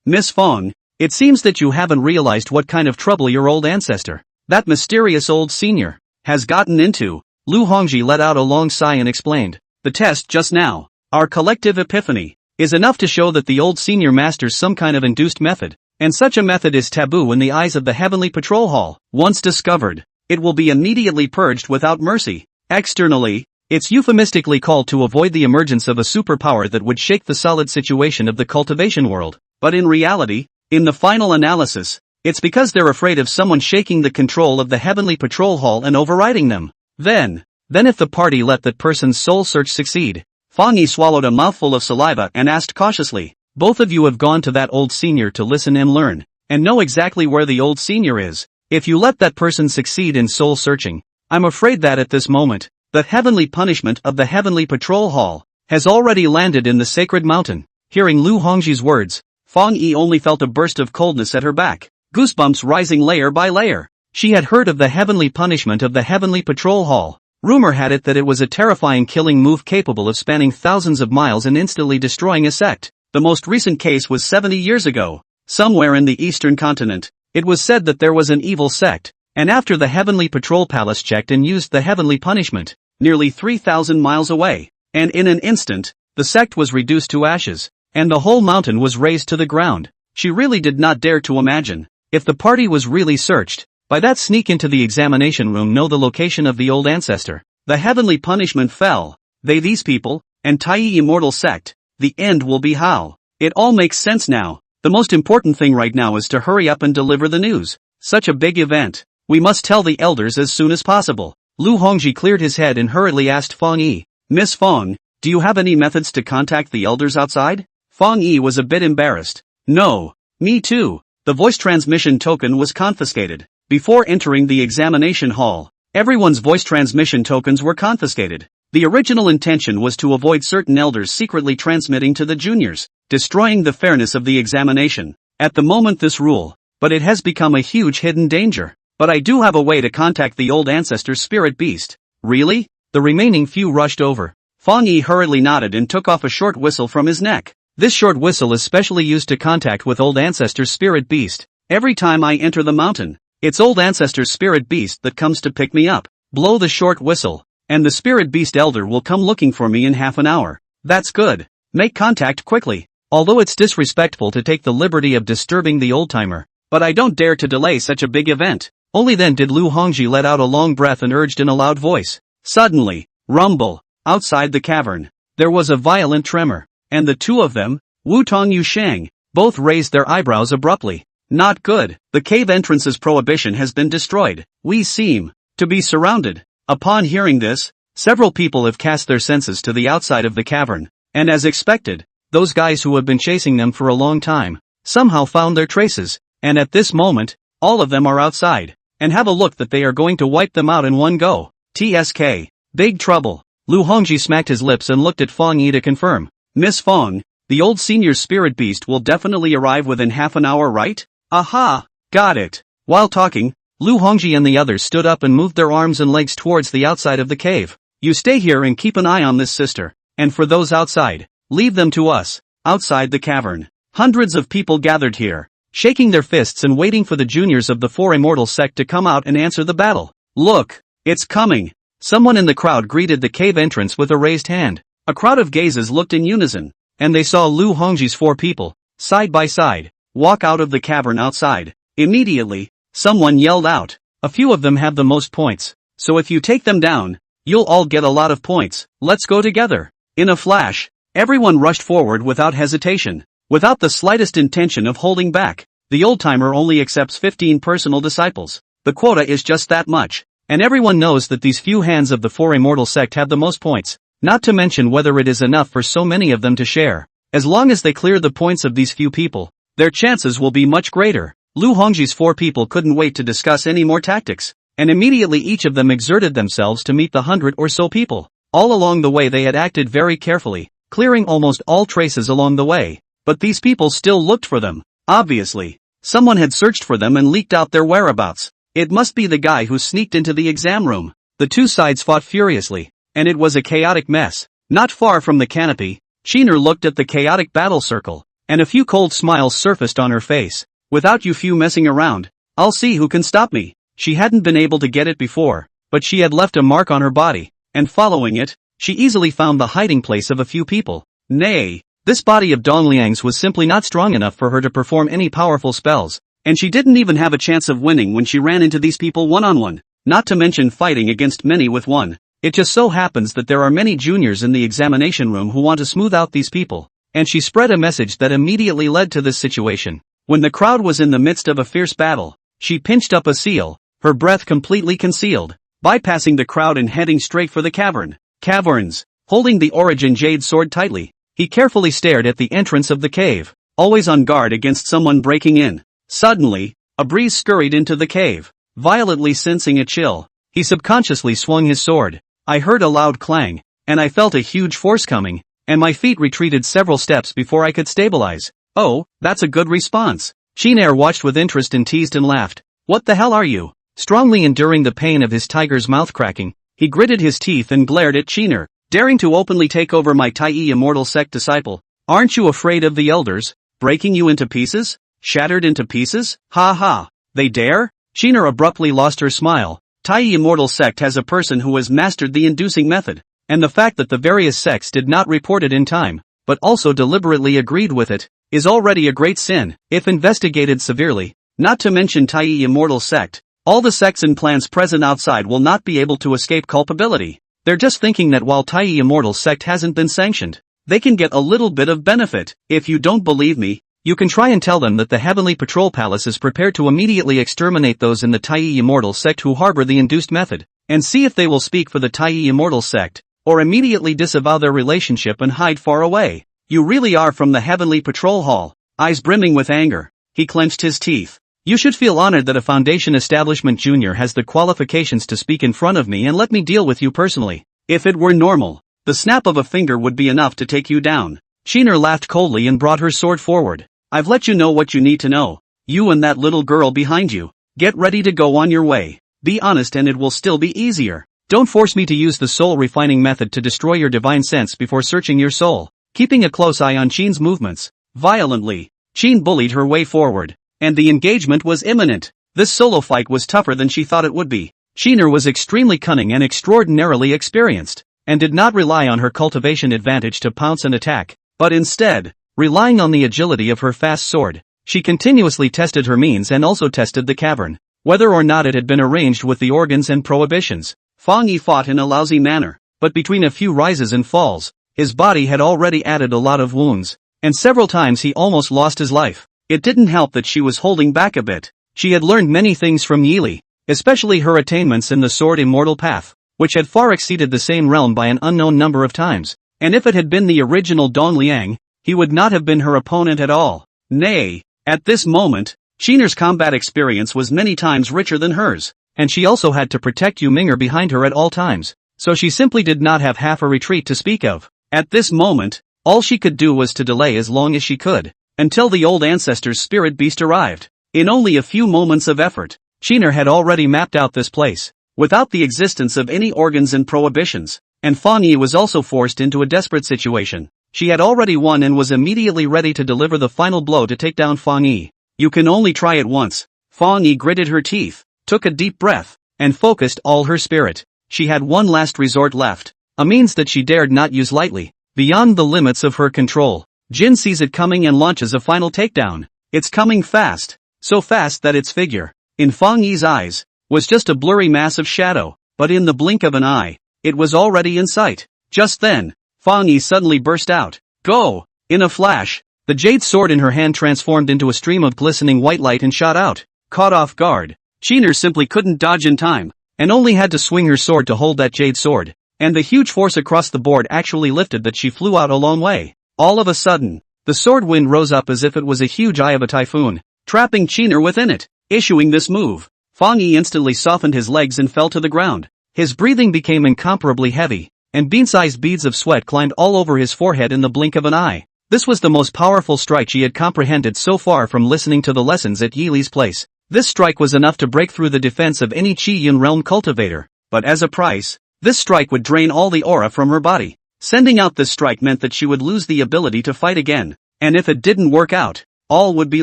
Miss Fong, it seems that you haven't realized what kind of trouble your old ancestor, that mysterious old senior, has gotten into. Lu Hongji let out a long sigh and explained, the test just now, our collective epiphany, is enough to show that the old senior masters some kind of induced method, and such a method is taboo in the eyes of the Heavenly Patrol Hall. Once discovered, it will be immediately purged without mercy. Externally, it's euphemistically called to avoid the emergence of a superpower that would shake the solid situation of the cultivation world, but in reality, in the final analysis, it's because they're afraid of someone shaking the control of the Heavenly Patrol Hall and overriding them. Then if the party let that person's soul search succeed. Fong Yi swallowed a mouthful of saliva and asked cautiously, both of you have gone to that old senior to listen and learn, and know exactly where the old senior is. If you let that person succeed in soul searching, I'm afraid that at this moment, the heavenly punishment of the Heavenly Patrol Hall has already landed in the sacred mountain. Hearing Lu Hongji's words, Fong Yi only felt a burst of coldness at her back, goosebumps rising layer by layer. She had heard of the heavenly punishment of the Heavenly Patrol Hall. Rumor had it that it was a terrifying killing move capable of spanning thousands of miles and instantly destroying a sect. The most recent case was 70 years ago. Somewhere in the eastern continent, it was said that there was an evil sect, and after the Heavenly Patrol Palace checked and used the heavenly punishment, nearly 3,000 miles away, and in an instant, the sect was reduced to ashes, and the whole mountain was razed to the ground. She really did not dare to imagine, if the party was really searched, by that sneak into the examination room know the location of the old ancestor. The heavenly punishment fell. These people, and Taiyi immortal sect, the end will be how. It all makes sense now. The most important thing right now is to hurry up and deliver the news. Such a big event. We must tell the elders as soon as possible. Lu Hongji cleared his head and hurriedly asked Fong Yi, Miss Fong, do you have any methods to contact the elders outside? Fong Yi was a bit embarrassed. No. Me too. The voice transmission token was confiscated. Before entering the examination hall, everyone's voice transmission tokens were confiscated. The original intention was to avoid certain elders secretly transmitting to the juniors, destroying the fairness of the examination. At the moment this rule, but it has become a huge hidden danger. But I do have a way to contact the old ancestor's spirit beast. Really? The remaining few rushed over. Fong Yi hurriedly nodded and took off a short whistle from his neck. This short whistle is specially used to contact with old ancestor's spirit beast. Every time I enter the mountain, it's old ancestor's spirit beast that comes to pick me up. Blow the short whistle, and the spirit beast elder will come looking for me in half an hour. That's good. Make contact quickly. Although it's disrespectful to take the liberty of disturbing the old-timer, but I don't dare to delay such a big event. Only then did Lu Hongji let out a long breath and urged in a loud voice. Suddenly, rumble, outside the cavern. There was a violent tremor, and the two of them, Wu Tong Yu Shang, both raised their eyebrows abruptly. Not good. The cave entrance's prohibition has been destroyed. We seem to be surrounded. Upon hearing this, several people have cast their senses to the outside of the cavern, and as expected, those guys who have been chasing them for a long time, somehow found their traces, and at this moment, all of them are outside, and have a look that they are going to wipe them out in one go. TSK. Big trouble. Lu Hongji smacked his lips and looked at Fong Yi to confirm. Miss Fong, the old senior spirit beast will definitely arrive within half an hour, right? Aha! Got it. While talking, Lu Hongji and the others stood up and moved their arms and legs towards the outside of the cave. You stay here and keep an eye on this sister, and for those outside, leave them to us. Outside the cavern, hundreds of people gathered here, shaking their fists and waiting for the juniors of the Four Immortal sect to come out and answer the battle. Look, it's coming. Someone in the crowd greeted the cave entrance with a raised hand. A crowd of gazes looked in unison, and they saw Lu Hongji's four people, side by side, walk out of the cavern outside. Immediately, someone yelled out, a few of them have the most points, so if you take them down, you'll all get a lot of points. Let's go together. In a flash, everyone rushed forward without hesitation, without the slightest intention of holding back. The old-timer only accepts 15 personal disciples. The quota is just that much, and everyone knows that these few hands of the Four Immortal sect have the most points, not to mention whether it is enough for so many of them to share. As long as they clear the points of these few people, their chances will be much greater. Lu Hongji's four people couldn't wait to discuss any more tactics, and immediately each of them exerted themselves to meet the 100 or so people. All along the way they had acted very carefully, clearing almost all traces along the way, but these people still looked for them. Obviously, someone had searched for them and leaked out their whereabouts. It must be the guy who sneaked into the exam room. The two sides fought furiously, and it was a chaotic mess. Not far from the canopy, Chiner looked at the chaotic battle circle, and a few cold smiles surfaced on her face. Without you few messing around, I'll see who can stop me. She hadn't been able to get it before, but she had left a mark on her body, and following it, she easily found the hiding place of a few people. Nay, this body of Dongliang's was simply not strong enough for her to perform any powerful spells, and she didn't even have a chance of winning when she ran into these people one-on-one, not to mention fighting against many with one. It just so happens that there are many juniors in the examination room who want to smooth out these people, and she spread a message that immediately led to this situation. When the crowd was in the midst of a fierce battle, she pinched up a seal, her breath completely concealed, bypassing the crowd and heading straight for the cavern. Caverns. Holding the Origin Jade sword tightly, he carefully stared at the entrance of the cave, always on guard against someone breaking in. Suddenly, a breeze scurried into the cave. Violently sensing a chill, he subconsciously swung his sword. I heard a loud clang, and I felt a huge force coming, and my feet retreated several steps before I could stabilize. Oh, that's a good response. Chiner watched with interest and teased and laughed. What the hell are you? Strongly enduring the pain of his tiger's mouth cracking, he gritted his teeth and glared at Chiner. Daring to openly take over my Tai Immortal sect disciple? Aren't you afraid of the elders, breaking you into pieces? Shattered into pieces? Ha ha. They dare? Chiner abruptly lost her smile. Tai Immortal sect has a person who has mastered the inducing method, and the fact that the various sects did not report it in time, but also deliberately agreed with it, is already a great sin, if investigated severely. Not to mention Tai Immortal sect, all the sects and clans present outside will not be able to escape culpability. They're just thinking that while Tai Immortal sect hasn't been sanctioned, they can get a little bit of benefit. If you don't believe me, you can try and tell them that the Heavenly Patrol Palace is prepared to immediately exterminate those in the Tai Immortal sect who harbor the induced method, and see if they will speak for the Tai Immortal sect, or immediately disavow their relationship and hide far away. You really are from the Heavenly Patrol Hall. Eyes brimming with anger, he clenched his teeth. You should feel honored that a Foundation Establishment Junior has the qualifications to speak in front of me and let me deal with you personally. If it were normal, the snap of a finger would be enough to take you down. Chiner laughed coldly and brought her sword forward. I've let you know what you need to know. You and that little girl behind you. Get ready to go on your way. Be honest and it will still be easier. Don't force me to use the soul refining method to destroy your divine sense before searching your soul. Keeping a close eye on Qin's movements. Violently, Qin bullied her way forward, and the engagement was imminent. This solo fight was tougher than she thought it would be. Chiner was extremely cunning and extraordinarily experienced, and did not rely on her cultivation advantage to pounce and attack, but instead, relying on the agility of her fast sword. She continuously tested her means and also tested the cavern, whether or not it had been arranged with the organs and prohibitions. Fang Yi fought in a lousy manner, but between a few rises and falls, his body had already added a lot of wounds, and several times he almost lost his life. It didn't help that she was holding back a bit. She had learned many things from Yili, especially her attainments in the sword immortal path, which had far exceeded the same realm by an unknown number of times, and if it had been the original Dong Liang, he would not have been her opponent at all. Nay, at this moment, Qinger's combat experience was many times richer than hers, and she also had to protect Yu Ming'er behind her at all times, so she simply did not have half a retreat to speak of. At this moment, all she could do was to delay as long as she could, until the old ancestor's spirit beast arrived. In only a few moments of effort, Qiner had already mapped out this place, without the existence of any organs and prohibitions, and Fang Yi was also forced into a desperate situation. She had already won and was immediately ready to deliver the final blow to take down Fang Yi. You can only try it once. Fang Yi gritted her teeth, took a deep breath, and focused all her spirit. She had one last resort left, a means that she dared not use lightly, beyond the limits of her control. Jin sees it coming and launches a final takedown. It's coming fast, so fast that its figure, in Fang Yi's eyes, was just a blurry mass of shadow, but in the blink of an eye, it was already in sight. Just then, Fang Yi suddenly burst out, "Go!" In a flash, the jade sword in her hand transformed into a stream of glistening white light and shot out. Caught off guard, Qiner simply couldn't dodge in time, and only had to swing her sword to hold that jade sword, and the huge force across the board actually lifted that she flew out a long way. All of a sudden, the sword wind rose up as if it was a huge eye of a typhoon, trapping Qiner within it. Issuing this move, Fang Yi instantly softened his legs and fell to the ground. His breathing became incomparably heavy, and bean-sized beads of sweat climbed all over his forehead in the blink of an eye. This was the most powerful strike she had comprehended so far from listening to the lessons at Yili's place. This strike was enough to break through the defense of any Qi Yun realm cultivator, but as a price, this strike would drain all the aura from her body. Sending out this strike meant that she would lose the ability to fight again, and if it didn't work out, all would be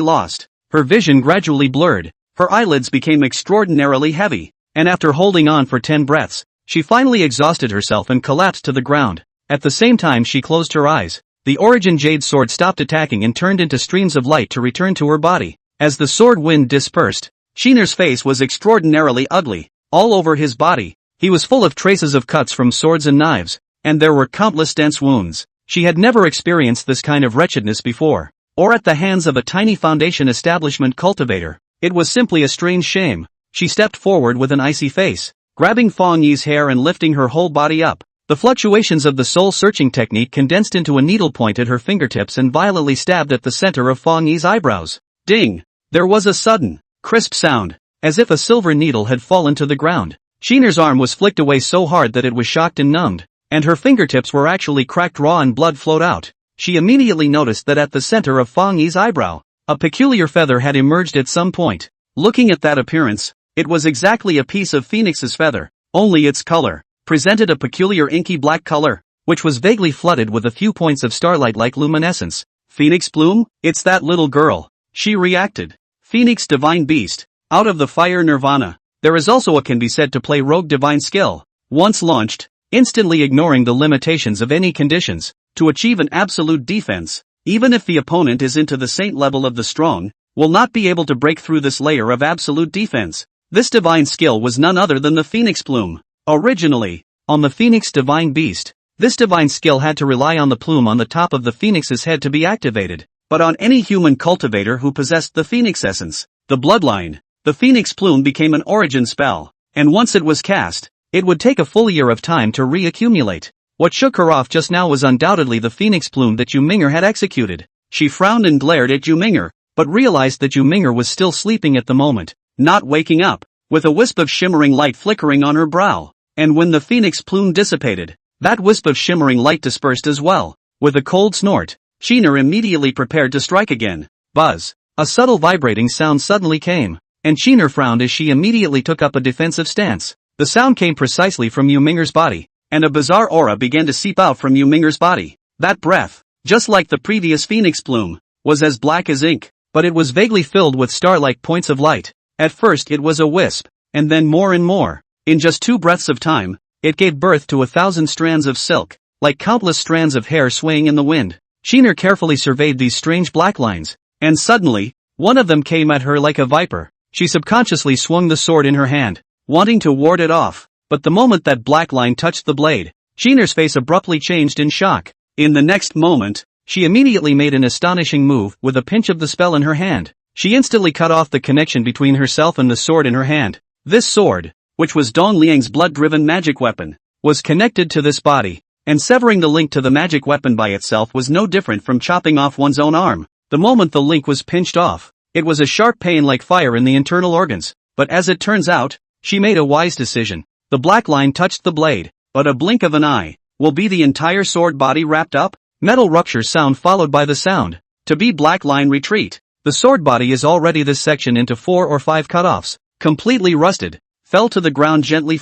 lost. Her vision gradually blurred, her eyelids became extraordinarily heavy, and after holding on for 10 breaths, she finally exhausted herself and collapsed to the ground. At the same time she closed her eyes, the origin jade sword stopped attacking and turned into streams of light to return to her body. As the sword wind dispersed, Shiner's face was extraordinarily ugly. All over his body, he was full of traces of cuts from swords and knives, and there were countless dense wounds. She had never experienced this kind of wretchedness before, or at the hands of a tiny foundation establishment cultivator. It was simply a strange shame. She stepped forward with an icy face, grabbing Fang Yi's hair and lifting her whole body up. The fluctuations of the soul-searching technique condensed into a needlepoint at her fingertips and violently stabbed at the center of Fang Yi's eyebrows. Ding! There was a sudden, crisp sound, as if a silver needle had fallen to the ground. Shiner's arm was flicked away so hard that it was shocked and numbed, and her fingertips were actually cracked raw and blood flowed out. She immediately noticed that at the center of Fang Yi's eyebrow, a peculiar feather had emerged at some point. Looking at that appearance, it was exactly a piece of Phoenix's feather, only its color presented a peculiar inky black color, which was vaguely flooded with a few points of starlight-like luminescence. Phoenix Bloom? It's that little girl, she reacted. Phoenix Divine Beast, out of the fire nirvana. There is also a can be said to play rogue divine skill, once launched, instantly ignoring the limitations of any conditions, to achieve an absolute defense, even if the opponent is into the saint level of the strong, will not be able to break through this layer of absolute defense. This divine skill was none other than the Phoenix Plume. Originally, on the Phoenix Divine Beast, this divine skill had to rely on the plume on the top of the phoenix's head to be activated, but on any human cultivator who possessed the Phoenix essence, the bloodline, the Phoenix Plume became an origin spell, and once it was cast, it would take a full year of time to reaccumulate. What shook her off just now was undoubtedly the Phoenix Plume that Yu Ming'er had executed. She frowned and glared at Yu Ming'er, but realized that Yu Ming'er was still sleeping at the moment, not waking up, with a wisp of shimmering light flickering on her brow. And when the Phoenix Plume dissipated, that wisp of shimmering light dispersed as well. With a cold snort, Shiner immediately prepared to strike again. Buzz! A subtle vibrating sound suddenly came, and Shiner frowned as she immediately took up a defensive stance. The sound came precisely from Yu Ming'er's body, and a bizarre aura began to seep out from Yu Ming'er's body. That breath, just like the previous Phoenix Plume, was as black as ink, but it was vaguely filled with star-like points of light. At first it was a wisp, and then more and more. In just 2 breaths of time, it gave birth to 1,000 strands of silk, like countless strands of hair swaying in the wind. Shiner carefully surveyed these strange black lines, and suddenly, One of them came at her like a viper. She subconsciously swung the sword in her hand, wanting to ward it off, but the moment that black line touched the blade, Sheener's face abruptly changed in shock. In the next moment, she immediately made an astonishing move. With a pinch of the spell in her hand, she instantly cut off the connection between herself and the sword in her hand. This sword, which was Dong Liang's blood-driven magic weapon, was connected to this body, and severing the link to the magic weapon by itself was no different from chopping off one's own arm. The moment the link was pinched off, it was a sharp pain like fire in the internal organs, but as it turns out, she made a wise decision. The black line touched the blade, but a blink of an eye, will be the entire sword body wrapped up? Metal rupture sound followed by the sound. To be black line retreat. The sword body is already this section into 4 or 5 cutoffs, completely rusted, fell to the ground gently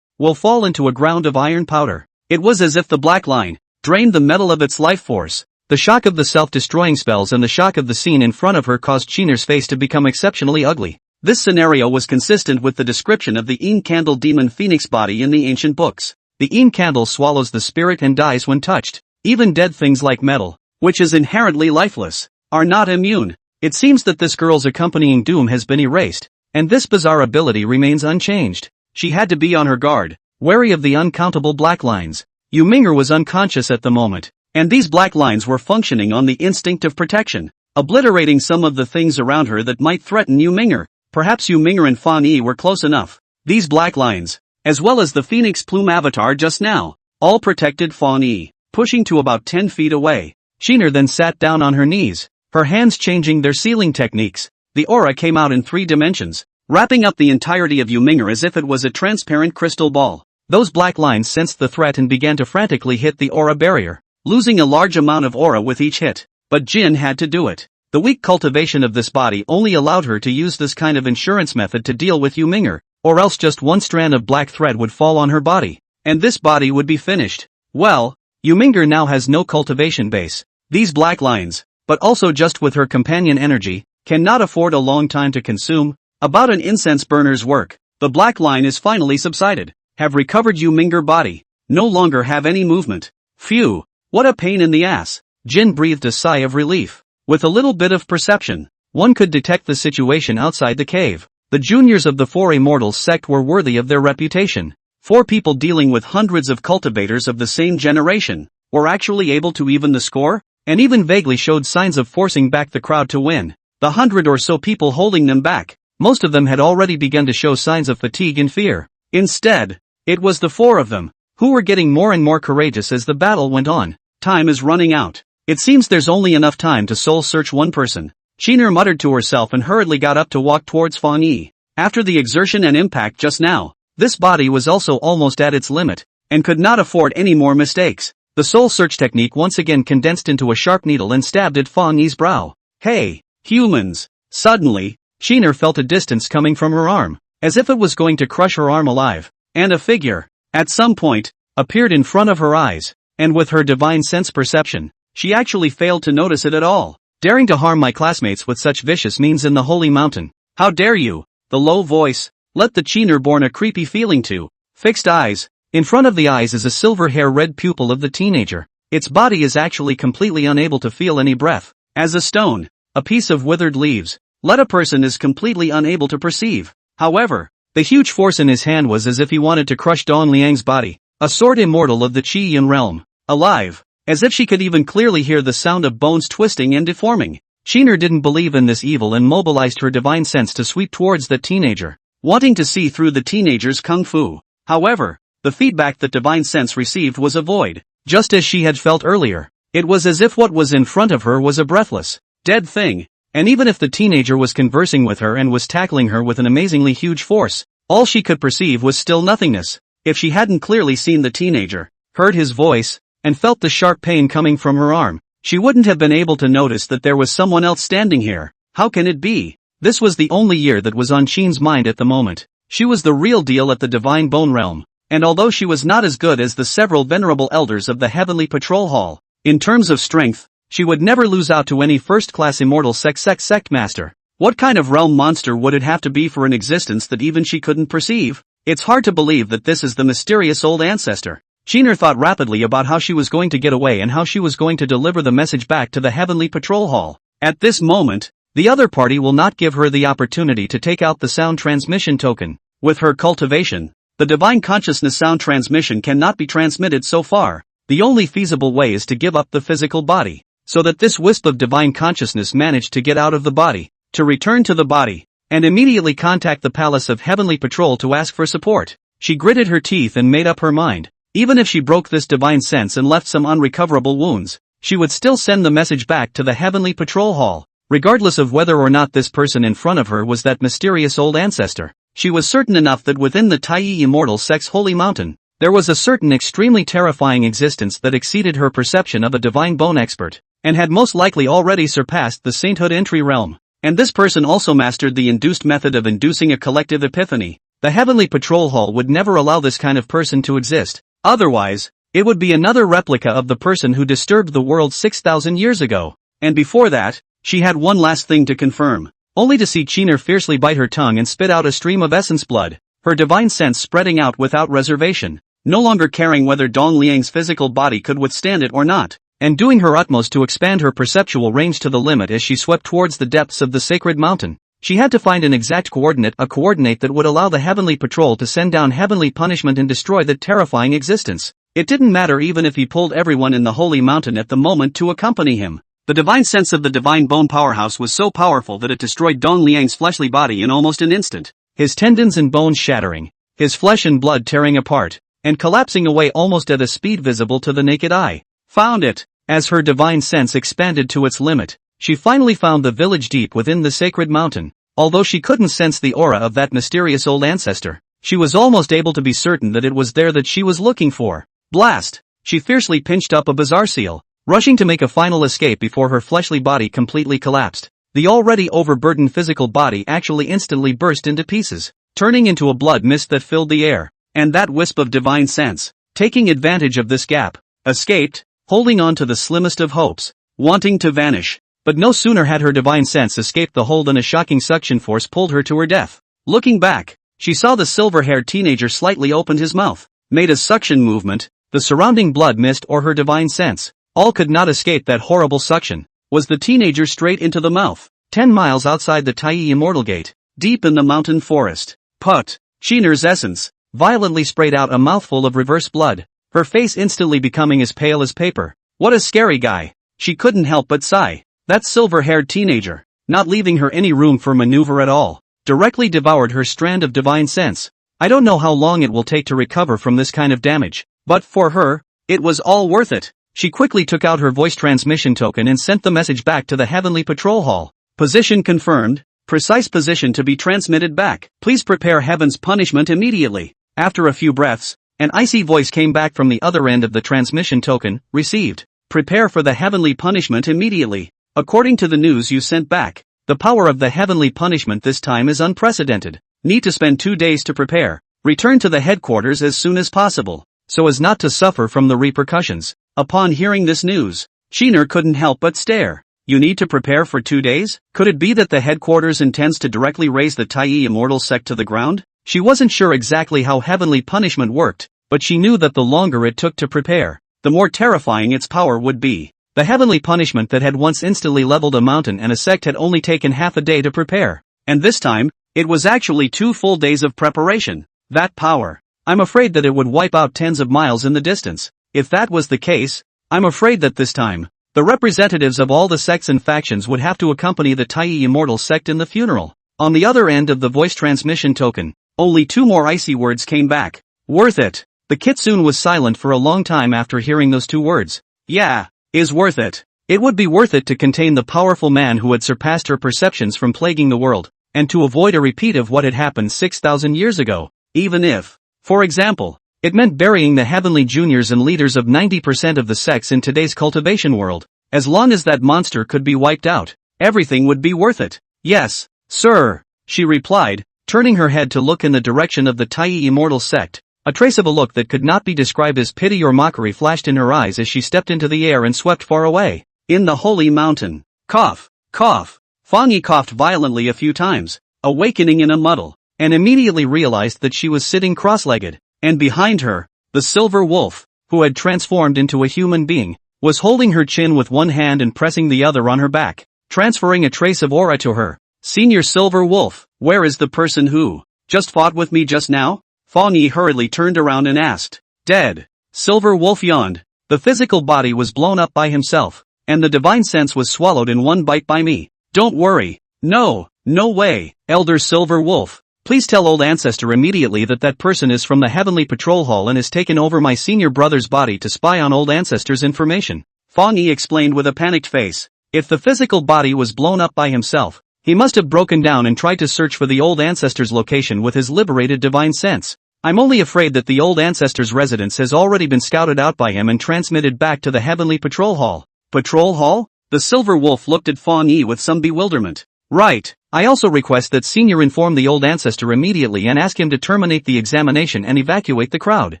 will fall into a ground of iron powder. It was as if the black line drained the metal of its life force. The shock of the self-destroying spells and the shock of the scene in front of her caused Sheener's face to become exceptionally ugly. This scenario was consistent with the description of the Een Candle demon phoenix body in the ancient books. The Een Candle swallows the spirit and dies when touched. Even dead things like metal, which is inherently lifeless, are not immune. It seems that this girl's accompanying doom has been erased, and this bizarre ability remains unchanged. She had to be on her guard, wary of the uncountable black lines. Yu Ming'er was unconscious at the moment, and these black lines were functioning on the instinct of protection, obliterating some of the things around her that might threaten Yu Ming'er. Perhaps Yu Ming'er and Fan Yi were close enough. These black lines, as well as the Phoenix Plume avatar just now, all protected Fan Yi, pushing to about 10 feet away. Sheener then sat down on her knees, her hands changing their sealing techniques. The aura came out in 3 dimensions, wrapping up the entirety of Yu Ming'er as if it was a transparent crystal ball. Those black lines sensed the threat and began to frantically hit the aura barrier, losing a large amount of aura with each hit. But Jin had to do it. The weak cultivation of this body only allowed her to use this kind of insurance method to deal with Yu Ming'er, or else just one strand of black thread would fall on her body, and this body would be finished. Well, Yu Ming'er now has no cultivation base. These black lines, but also just with her companion energy, cannot afford a long time to consume. About an incense burner's work, the black line is finally subsided. Have recovered Yu Ming'er body, no longer have any movement. Phew, what a pain in the ass. Jin breathed a sigh of relief. With a little bit of perception, one could detect the situation outside the cave. The juniors of the 4 Immortals sect were worthy of their reputation. 4 people dealing with hundreds of cultivators of the same generation were actually able to even the score, and even vaguely showed signs of forcing back the crowd to win. The 100 or so people holding them back, most of them had already begun to show signs of fatigue and fear. Instead, it was the 4 of them who were getting more and more courageous as the battle went on. Time is running out. It seems there's only enough time to soul search one person. Sheener muttered to herself and hurriedly got up to walk towards Fan Yi. After the exertion and impact just now, this body was also almost at its limit, and could not afford any more mistakes. The soul search technique once again condensed into a sharp needle and stabbed at Fan Yi's brow. Hey, humans! Suddenly, Sheener felt a distance coming from her arm, as if it was going to crush her arm alive, and a figure, at some point, appeared in front of her eyes, and with her divine sense perception, she actually failed to notice it at all. Daring to harm my classmates with such vicious means in the Holy Mountain. How dare you? The low voice let the Sheener born a creepy feeling too. Fixed eyes. In front of the eyes is a silver hair red pupil of the teenager. Its body is actually completely unable to feel any breath. As a stone, a piece of withered leaves, let a person is completely unable to perceive. However, the huge force in his hand was as if he wanted to crush Dong Liang's body. A sword immortal of the Qi-Yin realm. Alive. As if she could even clearly hear the sound of bones twisting and deforming. Sheener didn't believe in this evil and mobilized her divine sense to sweep towards the teenager, wanting to see through the teenager's kung fu. However, the feedback that divine sense received was a void, just as she had felt earlier. It was as if what was in front of her was a breathless, dead thing, and even if the teenager was conversing with her and was tackling her with an amazingly huge force, all she could perceive was still nothingness. If she hadn't clearly seen the teenager, heard his voice, and felt the sharp pain coming from her arm, she wouldn't have been able to notice that there was someone else standing here. How can it be? This was the only year that was on Sheen's mind at the moment. She was the real deal at the Divine Bone Realm, and although she was not as good as the several venerable elders of the Heavenly Patrol Hall, in terms of strength, she would never lose out to any first-class immortal sect master. What kind of realm monster would it have to be for an existence that even she couldn't perceive? It's hard to believe that this is the mysterious old ancestor. Sheener thought rapidly about how she was going to get away and how she was going to deliver the message back to the Heavenly Patrol Hall. At this moment, the other party will not give her the opportunity to take out the sound transmission token. With her cultivation, the divine consciousness sound transmission cannot be transmitted so far. The only feasible way is to give up the physical body, so that this wisp of divine consciousness managed to get out of the body, to return to the body, and immediately contact the Palace of Heavenly Patrol to ask for support. She gritted her teeth and made up her mind. Even if she broke this divine sense and left some unrecoverable wounds, she would still send the message back to the Heavenly Patrol Hall, regardless of whether or not this person in front of her was that mysterious old ancestor. She was certain enough that within the Taiyi Immortal Sect's holy mountain, there was a certain extremely terrifying existence that exceeded her perception of a divine bone expert, and had most likely already surpassed the sainthood entry realm. And this person also mastered the induced method of inducing a collective epiphany. The Heavenly Patrol Hall would never allow this kind of person to exist. Otherwise, it would be another replica of the person who disturbed the world 6,000 years ago. And before that, she had one last thing to confirm, only to see Qiner fiercely bite her tongue and spit out a stream of essence blood, her divine sense spreading out without reservation, no longer caring whether Dong Liang's physical body could withstand it or not, and doing her utmost to expand her perceptual range to the limit as she swept towards the depths of the sacred mountain. She had to find an exact coordinate, a coordinate that would allow the Heavenly Patrol to send down heavenly punishment and destroy that terrifying existence. It didn't matter even if he pulled everyone in the holy mountain at the moment to accompany him. The divine sense of the divine bone powerhouse was so powerful that it destroyed Dong Liang's fleshly body in almost an instant. His tendons and bones shattering, his flesh and blood tearing apart, and collapsing away almost at a speed visible to the naked eye. Found it. As her divine sense expanded to its limit, she finally found the village deep within the sacred mountain. Although she couldn't sense the aura of that mysterious old ancestor, she was almost able to be certain that it was there that she was looking for. Blast! She fiercely pinched up a bizarre seal, rushing to make a final escape before her fleshly body completely collapsed. The already overburdened physical body actually instantly burst into pieces, turning into a blood mist that filled the air. And that wisp of divine sense, taking advantage of this gap, escaped, holding on to the slimmest of hopes, wanting to vanish. But no sooner had her divine sense escaped the hold than a shocking suction force pulled her to her death. Looking back, she saw the silver-haired teenager slightly opened his mouth, made a suction movement, the surrounding blood mist or her divine sense. All could not escape that horrible suction. Was the teenager straight into the mouth, 10 miles outside the Taiyi Immortal Gate, deep in the mountain forest. Put! Qiner's essence, violently sprayed out a mouthful of reverse blood, her face instantly becoming as pale as paper. What a scary guy. She couldn't help but sigh. That silver-haired teenager, not leaving her any room for maneuver at all, directly devoured her strand of divine sense. I don't know how long it will take to recover from this kind of damage, but for her, it was all worth it. She quickly took out her voice transmission token and sent the message back to the Heavenly Patrol Hall. Position confirmed, precise position to be transmitted back. Please prepare heaven's punishment immediately. After a few breaths, an icy voice came back from the other end of the transmission token, received. Prepare for the heavenly punishment immediately. According to the news you sent back, the power of the heavenly punishment this time is unprecedented. Need to spend 2 days to prepare. Return to the headquarters as soon as possible, so as not to suffer from the repercussions. Upon hearing this news, Qiner couldn't help but stare. You need to prepare for 2 days? Could it be that the headquarters intends to directly raise the Taiyi Immortal Sect to the ground? She wasn't sure exactly how heavenly punishment worked, but she knew that the longer it took to prepare, the more terrifying its power would be. The heavenly punishment that had once instantly leveled a mountain and a sect had only taken half a day to prepare. And this time, it was actually 2 full days of preparation. That power. I'm afraid that it would wipe out tens of miles in the distance. If that was the case, I'm afraid that this time, the representatives of all the sects and factions would have to accompany the Taiyi Immortal Sect in the funeral. On the other end of the voice transmission token, only 2 more icy words came back. Worth it. The kitsune was silent for a long time after hearing those 2 words. Yeah. Is worth it. It would be worth it to contain the powerful man who had surpassed her perceptions from plaguing the world, and to avoid a repeat of what had happened 6,000 years ago, even if, for example, it meant burying the heavenly juniors and leaders of 90% of the sects in today's cultivation world. As long as that monster could be wiped out, everything would be worth it. Yes, sir, she replied, turning her head to look in the direction of the Taiyi Immortal Sect. A trace of a look that could not be described as pity or mockery flashed in her eyes as she stepped into the air and swept far away. In the holy mountain. Cough, cough. Fang Yi coughed violently a few times, awakening in a muddle, and immediately realized that she was sitting cross-legged, and behind her, the silver wolf, who had transformed into a human being, was holding her chin with one hand and pressing the other on her back. transferring a trace of aura to her. Senior Silver Wolf, where is the person who just fought with me just now? Fang Yi hurriedly turned around and asked. Dead. Silver Wolf yawned. The physical body was blown up by himself, and the divine sense was swallowed in one bite by me. Don't worry. No way, Elder Silver Wolf. Please tell old ancestor immediately that that person is from the Heavenly Patrol Hall and has taken over my senior brother's body to spy on old ancestor's information. Fang Yi explained with a panicked face. If the physical body was blown up by himself, he must have broken down and tried to search for the old ancestor's location with his liberated divine sense. I'm only afraid that the old ancestor's residence has already been scouted out by him and transmitted back to the Heavenly Patrol Hall. Patrol Hall? The Silver Wolf looked at Fang Yi with some bewilderment. Right. I also request that Senior inform the old ancestor immediately and ask him to terminate the examination and evacuate the crowd.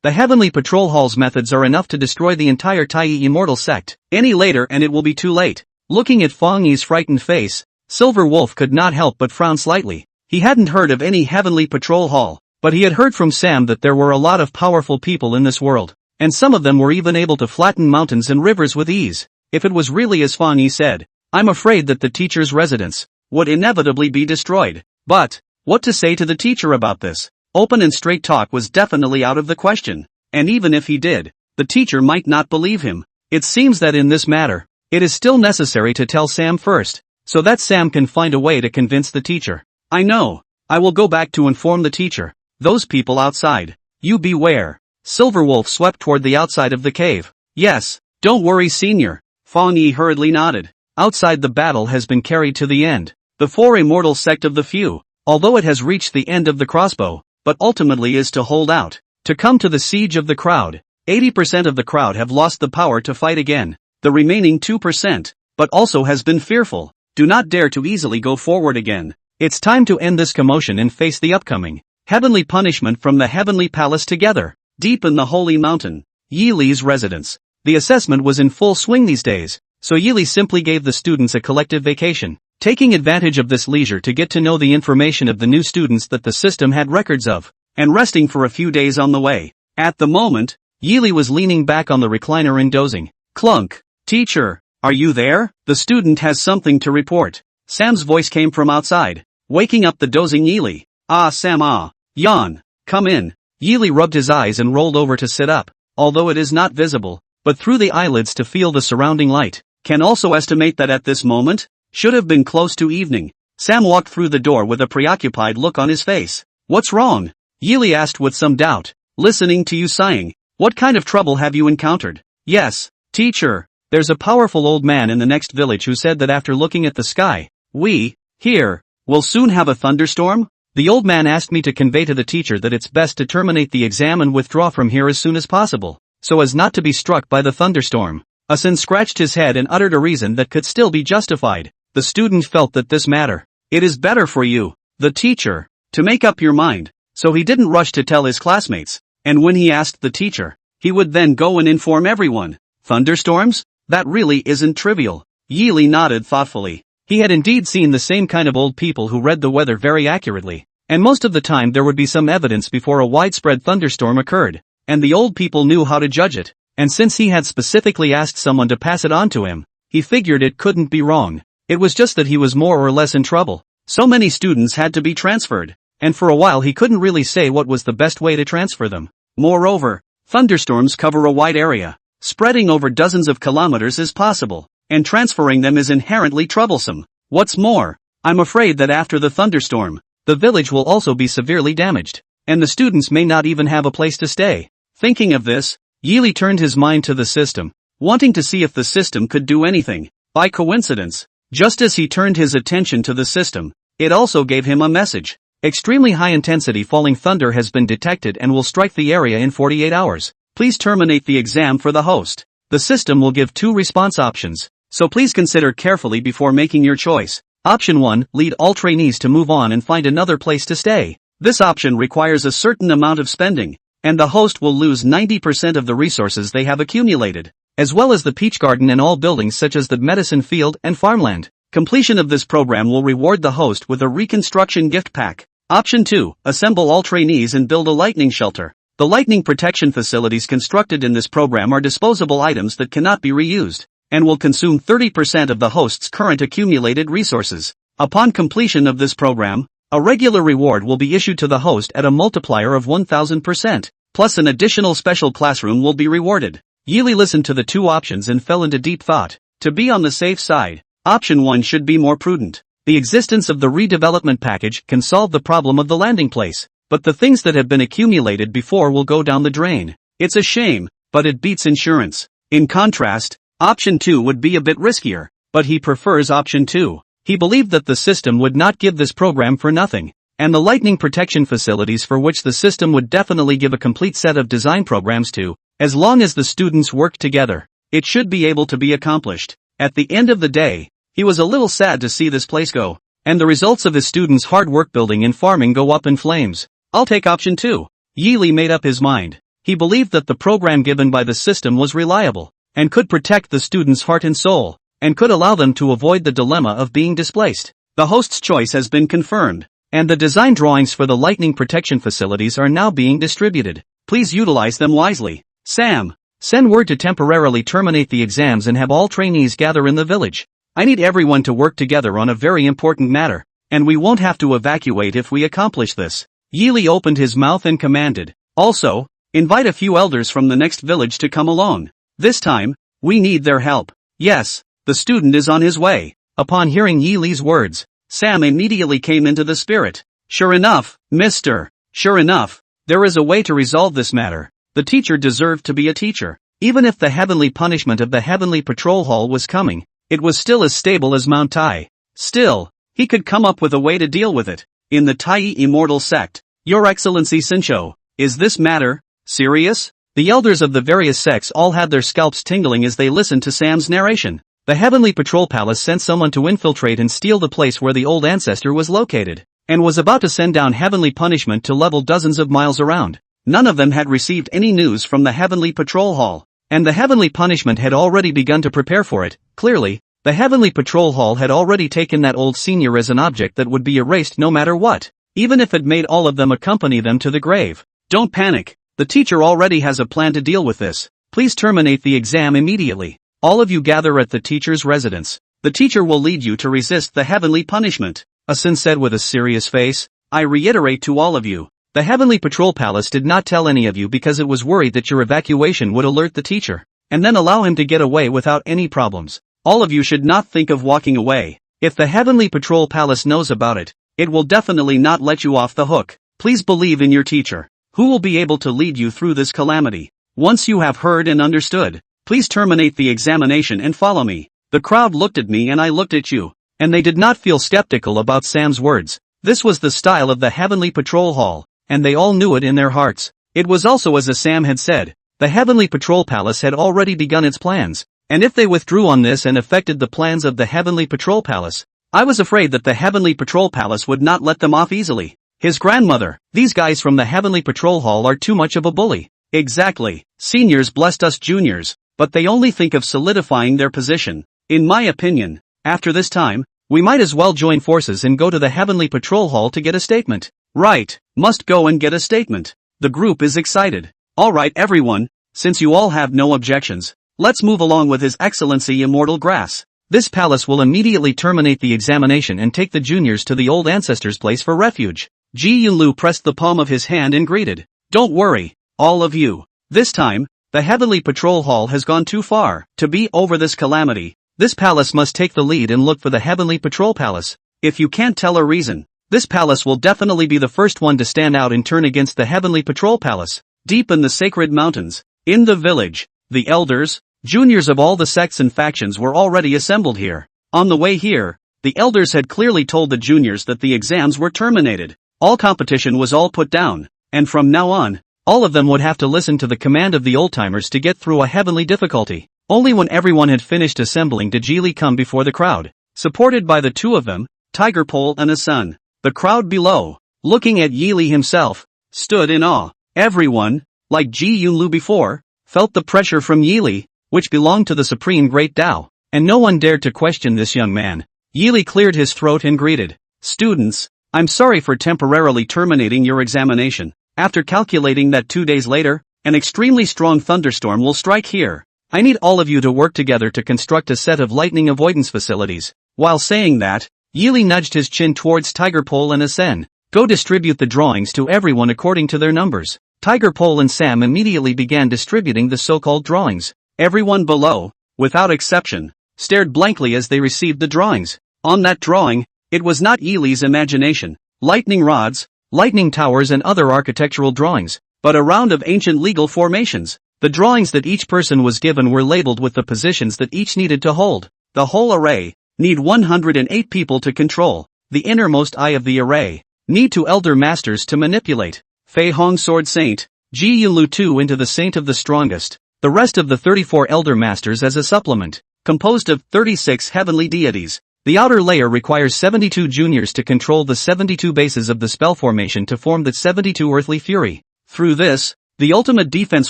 The Heavenly Patrol Hall's methods are enough to destroy the entire Tai Immortal sect. Any later and it will be too late. Looking at Fang Yi's frightened face, Silver Wolf could not help but frown slightly. He hadn't heard of any Heavenly Patrol Hall, but he had heard from Sam that there were a lot of powerful people in this world, and some of them were even able to flatten mountains and rivers with ease. If it was really as Fang Yi said, I'm afraid that the teacher's residence would inevitably be destroyed. But what to say to the teacher about this? Open and straight talk was definitely out of the question, and even if he did, the teacher might not believe him. It seems that in this matter, it is still necessary to tell Sam first, so that Sam can find a way to convince the teacher. I know. I will go back to inform the teacher. Those people outside. You beware. Silver Wolf swept toward the outside of the cave. Yes, don't worry, Senior. Fang Yi hurriedly nodded. Outside, the battle has been carried to the end. The four immortal sect of the few, although it has reached the end of the crossbow, but ultimately is to hold out, to come to the siege of the crowd. 80% of the crowd have lost the power to fight again. The remaining 2%, but also has been fearful, do not dare to easily go forward again. It's time to end this commotion and face the upcoming heavenly punishment from the heavenly palace together, deep in the holy mountain, Yi Li's residence. The assessment was in full swing these days, so Yi Li simply gave the students a collective vacation, taking advantage of this leisure to get to know the information of the new students that the system had records of, and resting for a few days on the way. At the moment, Yi Li was leaning back on the recliner and dozing. Clunk. Teacher, are you there? The student has something to report. Sam's voice came from outside, waking up the dozing Yi Li. Ah, Sam, ah. Yawn. Come in. Yi Li rubbed his eyes and rolled over to sit up, although it is not visible, but through the eyelids to feel the surrounding light. Can also estimate that at this moment, should have been close to evening. Sam walked through the door with a preoccupied look on his face. What's wrong? Yi Li asked with some doubt, listening to you sighing. What kind of trouble have you encountered? Yes, teacher. There's a powerful old man in the next village who said that after looking at the sky, we, here, will soon have a thunderstorm? The old man asked me to convey to the teacher that it's best to terminate the exam and withdraw from here as soon as possible, so as not to be struck by the thunderstorm. Asen scratched his head and uttered a reason that could still be justified. The student felt that this matter, it is better for you, the teacher, to make up your mind, so he didn't rush to tell his classmates, and when he asked the teacher, he would then go and inform everyone. Thunderstorms? That really isn't trivial. Yi Li nodded thoughtfully. He had indeed seen the same kind of old people who read the weather very accurately, and most of the time there would be some evidence before a widespread thunderstorm occurred, and the old people knew how to judge it, and since he had specifically asked someone to pass it on to him, he figured it couldn't be wrong. It was just that he was more or less in trouble. So many students had to be transferred, and for a while he couldn't really say what was the best way to transfer them. Moreover, thunderstorms cover a wide area. Spreading over dozens of kilometers is possible, and transferring them is inherently troublesome. What's more, I'm afraid that after the thunderstorm, the village will also be severely damaged, and the students may not even have a place to stay. Thinking of this, Yi Li turned his mind to the system, wanting to see if the system could do anything. By coincidence, just as he turned his attention to the system, it also gave him a message. Extremely high-intensity falling thunder has been detected and will strike the area in 48 hours. Please terminate the exam for the host. The system will give 2 response options, so please consider carefully before making your choice. Option 1, lead all trainees to move on and find another place to stay. This option requires a certain amount of spending, and the host will lose 90% of the resources they have accumulated, as well as the peach garden and all buildings such as the medicine field and farmland. Completion of this program will reward the host with a reconstruction gift pack. Option 2, assemble all trainees and build a lightning shelter. The lightning protection facilities constructed in this program are disposable items that cannot be reused. and will consume 30% of the host's current accumulated resources. Upon completion of this program, a regular reward will be issued to the host at a multiplier of 1000%, plus an additional special classroom will be rewarded. Yili listened to the two options and fell into deep thought. To be on the safe side, option 1 should be more prudent. The existence of the redevelopment package can solve the problem of the landing place, but the things that have been accumulated before will go down the drain. It's a shame, but it beats insurance. In contrast, option 2 would be a bit riskier, but he prefers option 2. He believed that the system would not give this program for nothing, and the lightning protection facilities for which the system would definitely give a complete set of design programs to, as long as the students worked together. It should be able to be accomplished. At the end of the day, he was a little sad to see this place go, and the results of his students' hard work building and farming go up in flames. I'll take option 2. Yili made up his mind. He believed that the program given by the system was reliable, and could protect the students' heart and soul, and could allow them to avoid the dilemma of being displaced. The host's choice has been confirmed, and the design drawings for the lightning protection facilities are now being distributed. Please utilize them wisely. Sam, send word to temporarily terminate the exams and have all trainees gather in the village. I need everyone to work together on a very important matter, and we won't have to evacuate if we accomplish this. Yili opened his mouth and commanded. Also, invite a few elders from the next village to come along. This time, we need their help. Yes, the student is on his way. Upon hearing Yili's words, Sam immediately came into the spirit. Sure enough, mister. Sure enough, there is a way to resolve this matter. The teacher deserved to be a teacher. Even if the heavenly punishment of the heavenly patrol hall was coming, it was still as stable as Mount Tai. Still, he could come up with a way to deal with it. In the Tai Immortal sect, Your Excellency Sincho, is this matter serious? The elders of the various sects all had their scalps tingling as they listened to Sam's narration. The Heavenly Patrol Palace sent someone to infiltrate and steal the place where the old ancestor was located, and was about to send down heavenly punishment to level dozens of miles around. None of them had received any news from the Heavenly Patrol Hall, and the heavenly punishment had already begun to prepare for it. Clearly, the Heavenly Patrol Hall had already taken that old senior as an object that would be erased no matter what, even if it made all of them accompany them to the grave. Don't panic, the teacher already has a plan to deal with this. Please terminate the exam immediately. All of you gather at the teacher's residence. The teacher will lead you to resist the heavenly punishment. Asin said with a serious face. I reiterate to all of you, the Heavenly Patrol Palace did not tell any of you because it was worried that your evacuation would alert the teacher, and then allow him to get away without any problems. All of you should not think of walking away. If the Heavenly Patrol Palace knows about it, it will definitely not let you off the hook. Please believe in your teacher, who will be able to lead you through this calamity. Once you have heard and understood, please terminate the examination and follow me. The crowd looked at me and I looked at you, and they did not feel skeptical about Sam's words. This was the style of the Heavenly Patrol Hall, and they all knew it in their hearts. It was also as Sam had said, the Heavenly Patrol Palace had already begun its plans, and if they withdrew on this and affected the plans of the Heavenly Patrol Palace, I was afraid that the Heavenly Patrol Palace would not let them off easily. His grandmother, these guys from the Heavenly Patrol Hall are too much of a bully. Exactly, seniors blessed us juniors, but they only think of solidifying their position. In my opinion, after this time, we might as well join forces and go to the Heavenly Patrol Hall to get a statement. Right, must go and get a statement. The group is excited. Alright everyone, since you all have no objections, let's move along with His Excellency Immortal Grass. This palace will immediately terminate the examination and take the juniors to the old ancestor's place for refuge. Ji Yunlu pressed the palm of his hand and greeted. Don't worry, all of you. This time, the Heavenly Patrol Hall has gone too far to be over this calamity. This palace must take the lead and look for the Heavenly Patrol Palace. If you can't tell a reason, this palace will definitely be the first one to stand out and turn against the Heavenly Patrol Palace. Deep in the sacred mountains, in the village, the elders, juniors of all the sects and factions were already assembled here. On the way here, the elders had clearly told the juniors that the exams were terminated. All competition was all put down, and from now on, all of them would have to listen to the command of the old-timers to get through a heavenly difficulty. Only when everyone had finished assembling did Geely come before the crowd, supported by the two of them, Tiger Pole and Asun. The crowd below, looking at Yili himself, stood in awe. Everyone, like Ji Yunlu before, felt the pressure from Yili, which belonged to the Supreme Great Tao, and no one dared to question this young man. Yili cleared his throat and greeted. Students, I'm sorry for temporarily terminating your examination. After calculating that 2 days later, an extremely strong thunderstorm will strike here, I need all of you to work together to construct a set of lightning avoidance facilities. While saying that, Yili nudged his chin towards Tiger Pole and Asen. Go distribute the drawings to everyone according to their numbers. Tiger Pole and Sam immediately began distributing the so-called drawings. Everyone below, without exception, stared blankly as they received the drawings. On that drawing, it was not Yili's imagination, lightning rods, lightning towers and other architectural drawings, but a round of ancient legal formations. The drawings that each person was given were labeled with the positions that each needed to hold. The whole array need 108 people to control. The innermost eye of the array need 2 elder masters to manipulate. Fei Hong Sword Saint, Ji Yunlu 2 into the Saint of the Strongest. The rest of the 34 elder masters as a supplement, composed of 36 heavenly deities. The outer layer requires 72 juniors to control the 72 bases of the spell formation to form the 72 earthly fury. Through this, the ultimate defense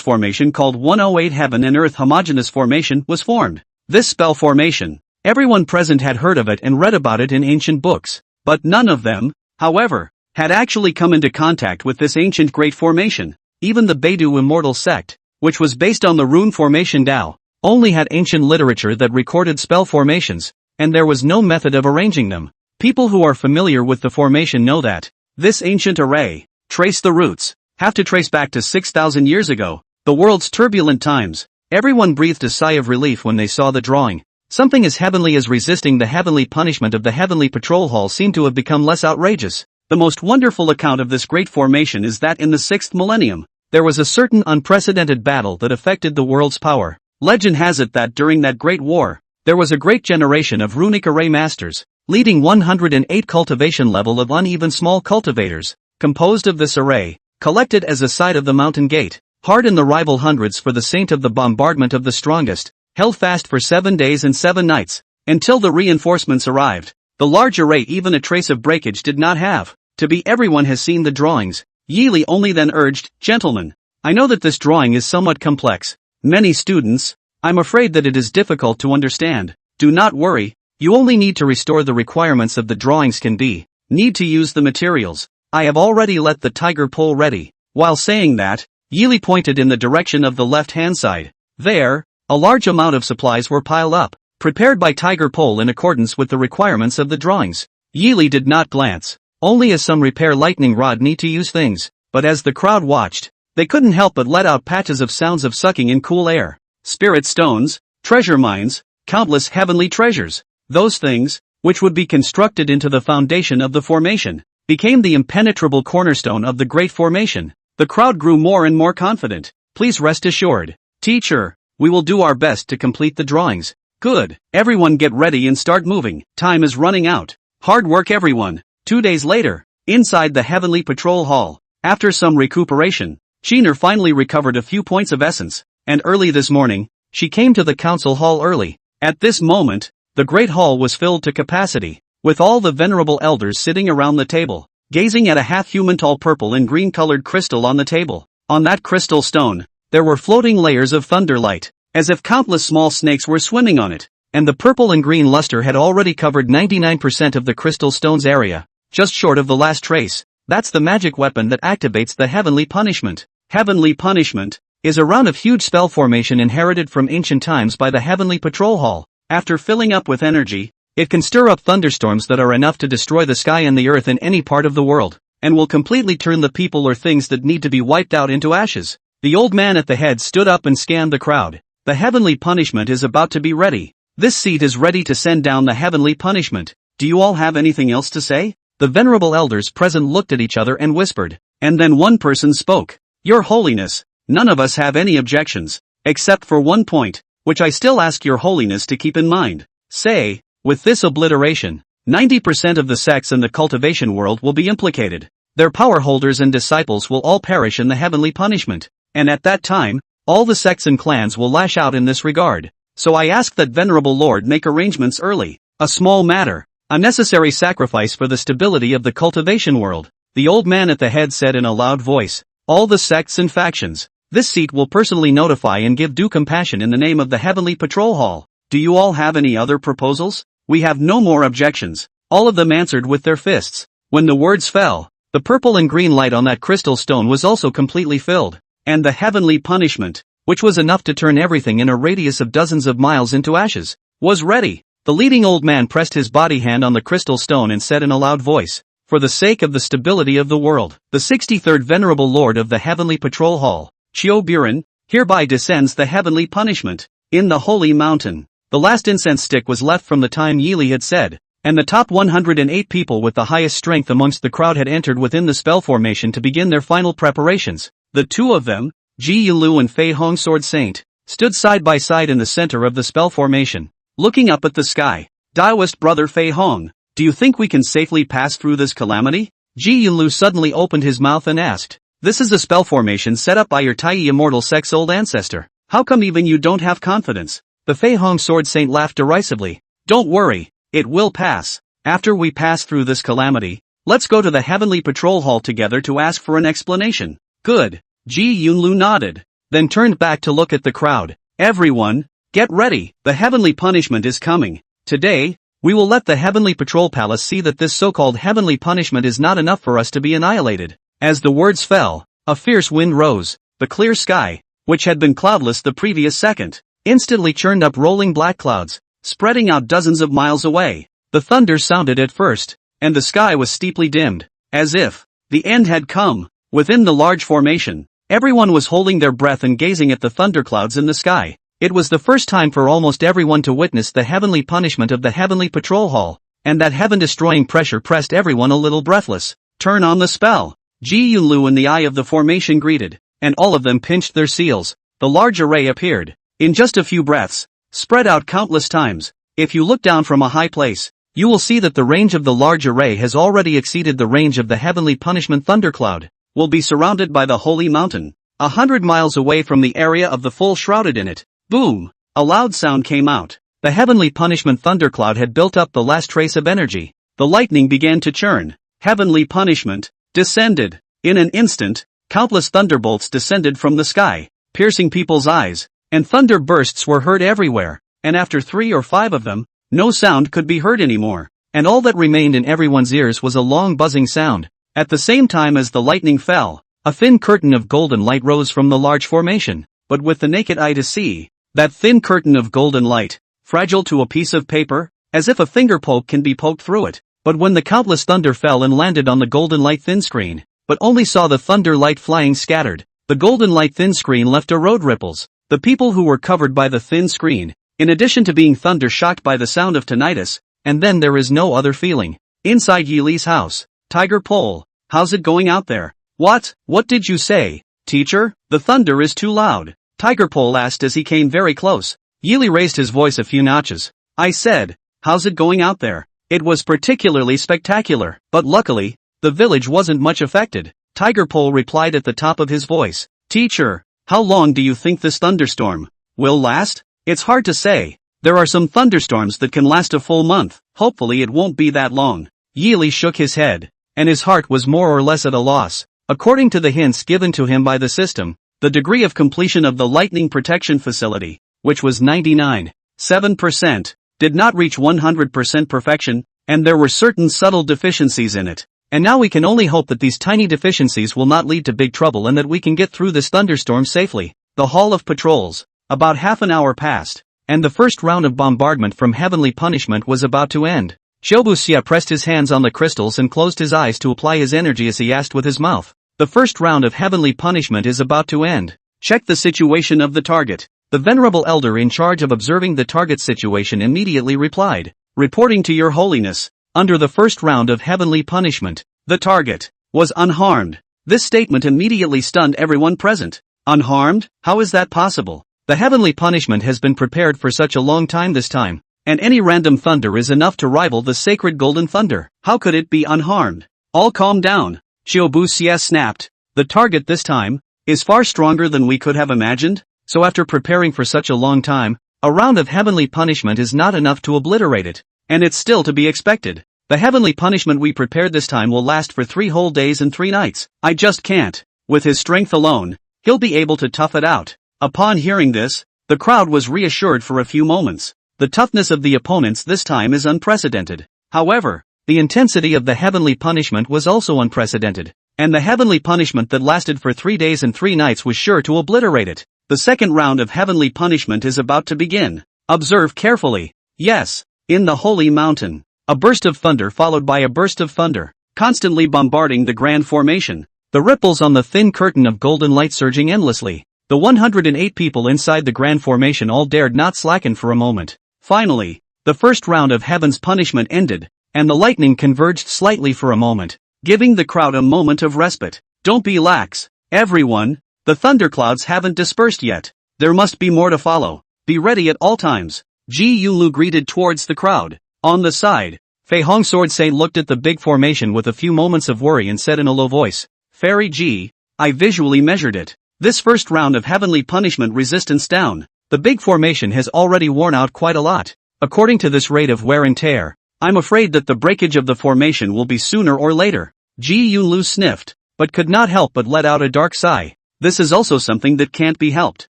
formation called 108 Heaven and Earth Homogeneous Formation was formed. This spell formation, everyone present had heard of it and read about it in ancient books, but none of them, however, had actually come into contact with this ancient great formation. Even the Beidou immortal sect, which was based on the rune formation Dao, only had ancient literature that recorded spell formations, and there was no method of arranging them. People who are familiar with the formation know that this ancient array, trace the roots, have to trace back to 6,000 years ago, the world's turbulent times. Everyone breathed a sigh of relief when they saw the drawing. Something as heavenly as resisting the heavenly punishment of the heavenly patrol hall seemed to have become less outrageous. The most wonderful account of this great formation is that in the 6th millennium, there was a certain unprecedented battle that affected the world's power. Legend has it that during that great war, there was a great generation of runic array masters, leading 108 cultivation level of uneven small cultivators, composed of this array, collected as a side of the mountain gate, hard in the rival hundreds for the Saint of the Bombardment of the Strongest, held fast for 7 days and 7 nights, until the reinforcements arrived. The large array even a trace of breakage did not have. To be everyone has seen the drawings. Yili only then urged, gentlemen, I know that this drawing is somewhat complex. Many students, I'm afraid that it is difficult to understand. Do not worry, you only need to restore the requirements of the drawings can be. Need to use the materials. I have already let the tiger pole ready. While saying that, Yili pointed in the direction of the left-hand side. There, a large amount of supplies were piled up, prepared by Tiger Pole in accordance with the requirements of the drawings. Yili did not glance, only as some repair lightning rod need to use things, but as the crowd watched, they couldn't help but let out patches of sounds of sucking in cool air. Spirit stones, treasure mines, countless heavenly treasures, those things, which would be constructed into the foundation of the formation, became the impenetrable cornerstone of the great formation. The crowd grew more and more confident. Please rest assured, teacher, we will do our best to complete the drawings. Good, everyone get ready and start moving, time is running out. Hard work everyone. 2 days later, inside the Heavenly Patrol Hall, after some recuperation, Sheener finally recovered a few points of essence, and early this morning, she came to the council hall early. At this moment, the great hall was filled to capacity, with all the venerable elders sitting around the table, gazing at a half-human tall purple and green-colored crystal on the table. On that crystal stone, there were floating layers of thunderlight, as if countless small snakes were swimming on it, and the purple and green luster had already covered 99% of the crystal stone's area, just short of the last trace. That's the magic weapon that activates the heavenly punishment. Heavenly punishment is a round of huge spell formation inherited from ancient times by the Heavenly Patrol Hall. After filling up with energy, it can stir up thunderstorms that are enough to destroy the sky and the earth in any part of the world, and will completely turn the people or things that need to be wiped out into ashes. The old man at the head stood up and scanned the crowd. The heavenly punishment is about to be ready. This seat is ready to send down the heavenly punishment. Do you all have anything else to say? The venerable elders present looked at each other and whispered. And then one person spoke. Your Holiness, none of us have any objections, except for one point, which I still ask your Holiness to keep in mind. Say, with this obliteration, 90% of the sects in the cultivation world will be implicated. Their power holders and disciples will all perish in the heavenly punishment. And at that time, all the sects and clans will lash out in this regard. So I ask that Venerable Lord make arrangements early. A small matter, a necessary sacrifice for the stability of the cultivation world. The old man at the head said in a loud voice. All the sects and factions, this seat will personally notify and give due compassion in the name of the Heavenly Patrol Hall. Do you all have any other proposals? We have no more objections. All of them answered with their fists. When the words fell, the purple and green light on that crystal stone was also completely filled. And the heavenly punishment which was enough to turn everything in a radius of dozens of miles into ashes, was ready. The leading old man pressed his body hand on the crystal stone and said in a loud voice, "For the sake of the stability of the world, the 63rd Venerable Lord of the Heavenly Patrol Hall, Chio Buren, hereby descends the heavenly punishment, in the holy mountain." The last incense stick was left from the time Yili had said, and the top 108 people with the highest strength amongst the crowd had entered within the spell formation to begin their final preparations. The two of them, Ji Yilu and Fei Hong Sword Saint, stood side by side in the center of the spell formation, looking up at the sky. "Daoist brother Fei Hong, do you think we can safely pass through this calamity?" Ji Yilu suddenly opened his mouth and asked. "This is a spell formation set up by your Tai immortal sex old ancestor. How come even you don't have confidence?" The Fei Hong Sword Saint laughed derisively. "Don't worry, it will pass. After we pass through this calamity, let's go to the Heavenly Patrol Hall together to ask for an explanation." "Good." Ji Yunlu nodded, then turned back to look at the crowd. "Everyone, get ready, the heavenly punishment is coming. Today, we will let the Heavenly Patrol Palace see that this so-called heavenly punishment is not enough for us to be annihilated." As the words fell, a fierce wind rose. The clear sky, which had been cloudless the previous second, instantly churned up rolling black clouds, spreading out dozens of miles away. The thunder sounded at first, and the sky was steeply dimmed, as if the end had come. Within the large formation, everyone was holding their breath and gazing at the thunderclouds in the sky. It was the first time for almost everyone to witness the heavenly punishment of the Heavenly Patrol Hall, and that heaven-destroying pressure pressed everyone a little breathless. "Turn on the spell." Ji Yunlu and the eye of the formation greeted, and all of them pinched their seals. The large array appeared. In just a few breaths, spread out countless times. If you look down from a high place, you will see that the range of the large array has already exceeded the range of the heavenly punishment thundercloud. Will be surrounded by the holy mountain, 100 miles away from the area of the full shrouded in it. Boom! A loud sound came out. The heavenly punishment thundercloud had built up the last trace of energy. The lightning began to churn. Heavenly punishment descended. In an instant, countless thunderbolts descended from the sky, piercing people's eyes, and thunder bursts were heard everywhere, and after 3 or 5 of them, no sound could be heard anymore, and all that remained in everyone's ears was a long buzzing sound. At the same time as the lightning fell, a thin curtain of golden light rose from the large formation, but with the naked eye to see, that thin curtain of golden light, fragile to a piece of paper, as if a finger poke can be poked through it. But when the countless thunder fell and landed on the golden light thin screen, but only saw the thunder light flying scattered, the golden light thin screen left a road ripples. The people who were covered by the thin screen, in addition to being thunder shocked by the sound of tinnitus, and then there is no other feeling. Inside Yili's house, Tiger Pole, how's it going out there? What did you say, teacher? The thunder is too loud, Tiger Pole asked as he came very close. Yili raised his voice a few notches. I said, how's it going out there? It was particularly spectacular, but luckily, the village wasn't much affected. Tiger Pole replied at the top of his voice. Teacher, how long do you think this thunderstorm will last? It's hard to say. There are some thunderstorms that can last a full month. Hopefully it won't be that long. Yili shook his head, and his heart was more or less at a loss. According to the hints given to him by the system, the degree of completion of the lightning protection facility, which was 99.7%, did not reach 100% perfection, and there were certain subtle deficiencies in it. And now we can only hope that these tiny deficiencies will not lead to big trouble and that we can get through this thunderstorm safely. The Hall of Patrols. About half an hour passed, and the first round of bombardment from heavenly punishment was about to end. Xiaobuxia pressed his hands on the crystals and closed his eyes to apply his energy as he asked with his mouth. The first round of heavenly punishment is about to end. Check the situation of the target. The venerable elder in charge of observing the target situation immediately replied. Reporting to your holiness. Under the first round of heavenly punishment, the target was unharmed. This statement immediately stunned everyone present. Unharmed? How is that possible? The heavenly punishment has been prepared for such a long time this time, and any random thunder is enough to rival the sacred golden thunder. How could it be unharmed? All calm down. Xiaobuxia snapped. The target this time is far stronger than we could have imagined, so after preparing for such a long time, a round of heavenly punishment is not enough to obliterate it. And it's still to be expected. The heavenly punishment we prepared this time will last for 3 whole days and 3 nights. I just can't. With his strength alone, he'll be able to tough it out. Upon hearing this, the crowd was reassured for a few moments. The toughness of the opponents this time is unprecedented. However, the intensity of the heavenly punishment was also unprecedented. And the heavenly punishment that lasted for 3 days and 3 nights was sure to obliterate it. The second round of heavenly punishment is about to begin. Observe carefully. Yes, in the holy mountain. A burst of thunder followed by a burst of thunder, constantly bombarding the grand formation. The ripples on the thin curtain of golden light surging endlessly. The 108 people inside the grand formation all dared not slacken for a moment. Finally, the first round of heaven's punishment ended, and the lightning converged slightly for a moment, giving the crowd a moment of respite. Don't be lax, everyone. The thunderclouds haven't dispersed yet. There must be more to follow. Be ready at all times. Ji Yunlu greeted towards the crowd. On the side, Fei Hong Sword Saint looked at the big formation with a few moments of worry and said in a low voice, Fairy Ji, I visually measured it. This first round of heavenly punishment resistance down. The big formation has already worn out quite a lot. According to this rate of wear and tear, I'm afraid that the breakage of the formation will be sooner or later. Ji Yunlu sniffed, but could not help but let out a dark sigh. This is also something that can't be helped.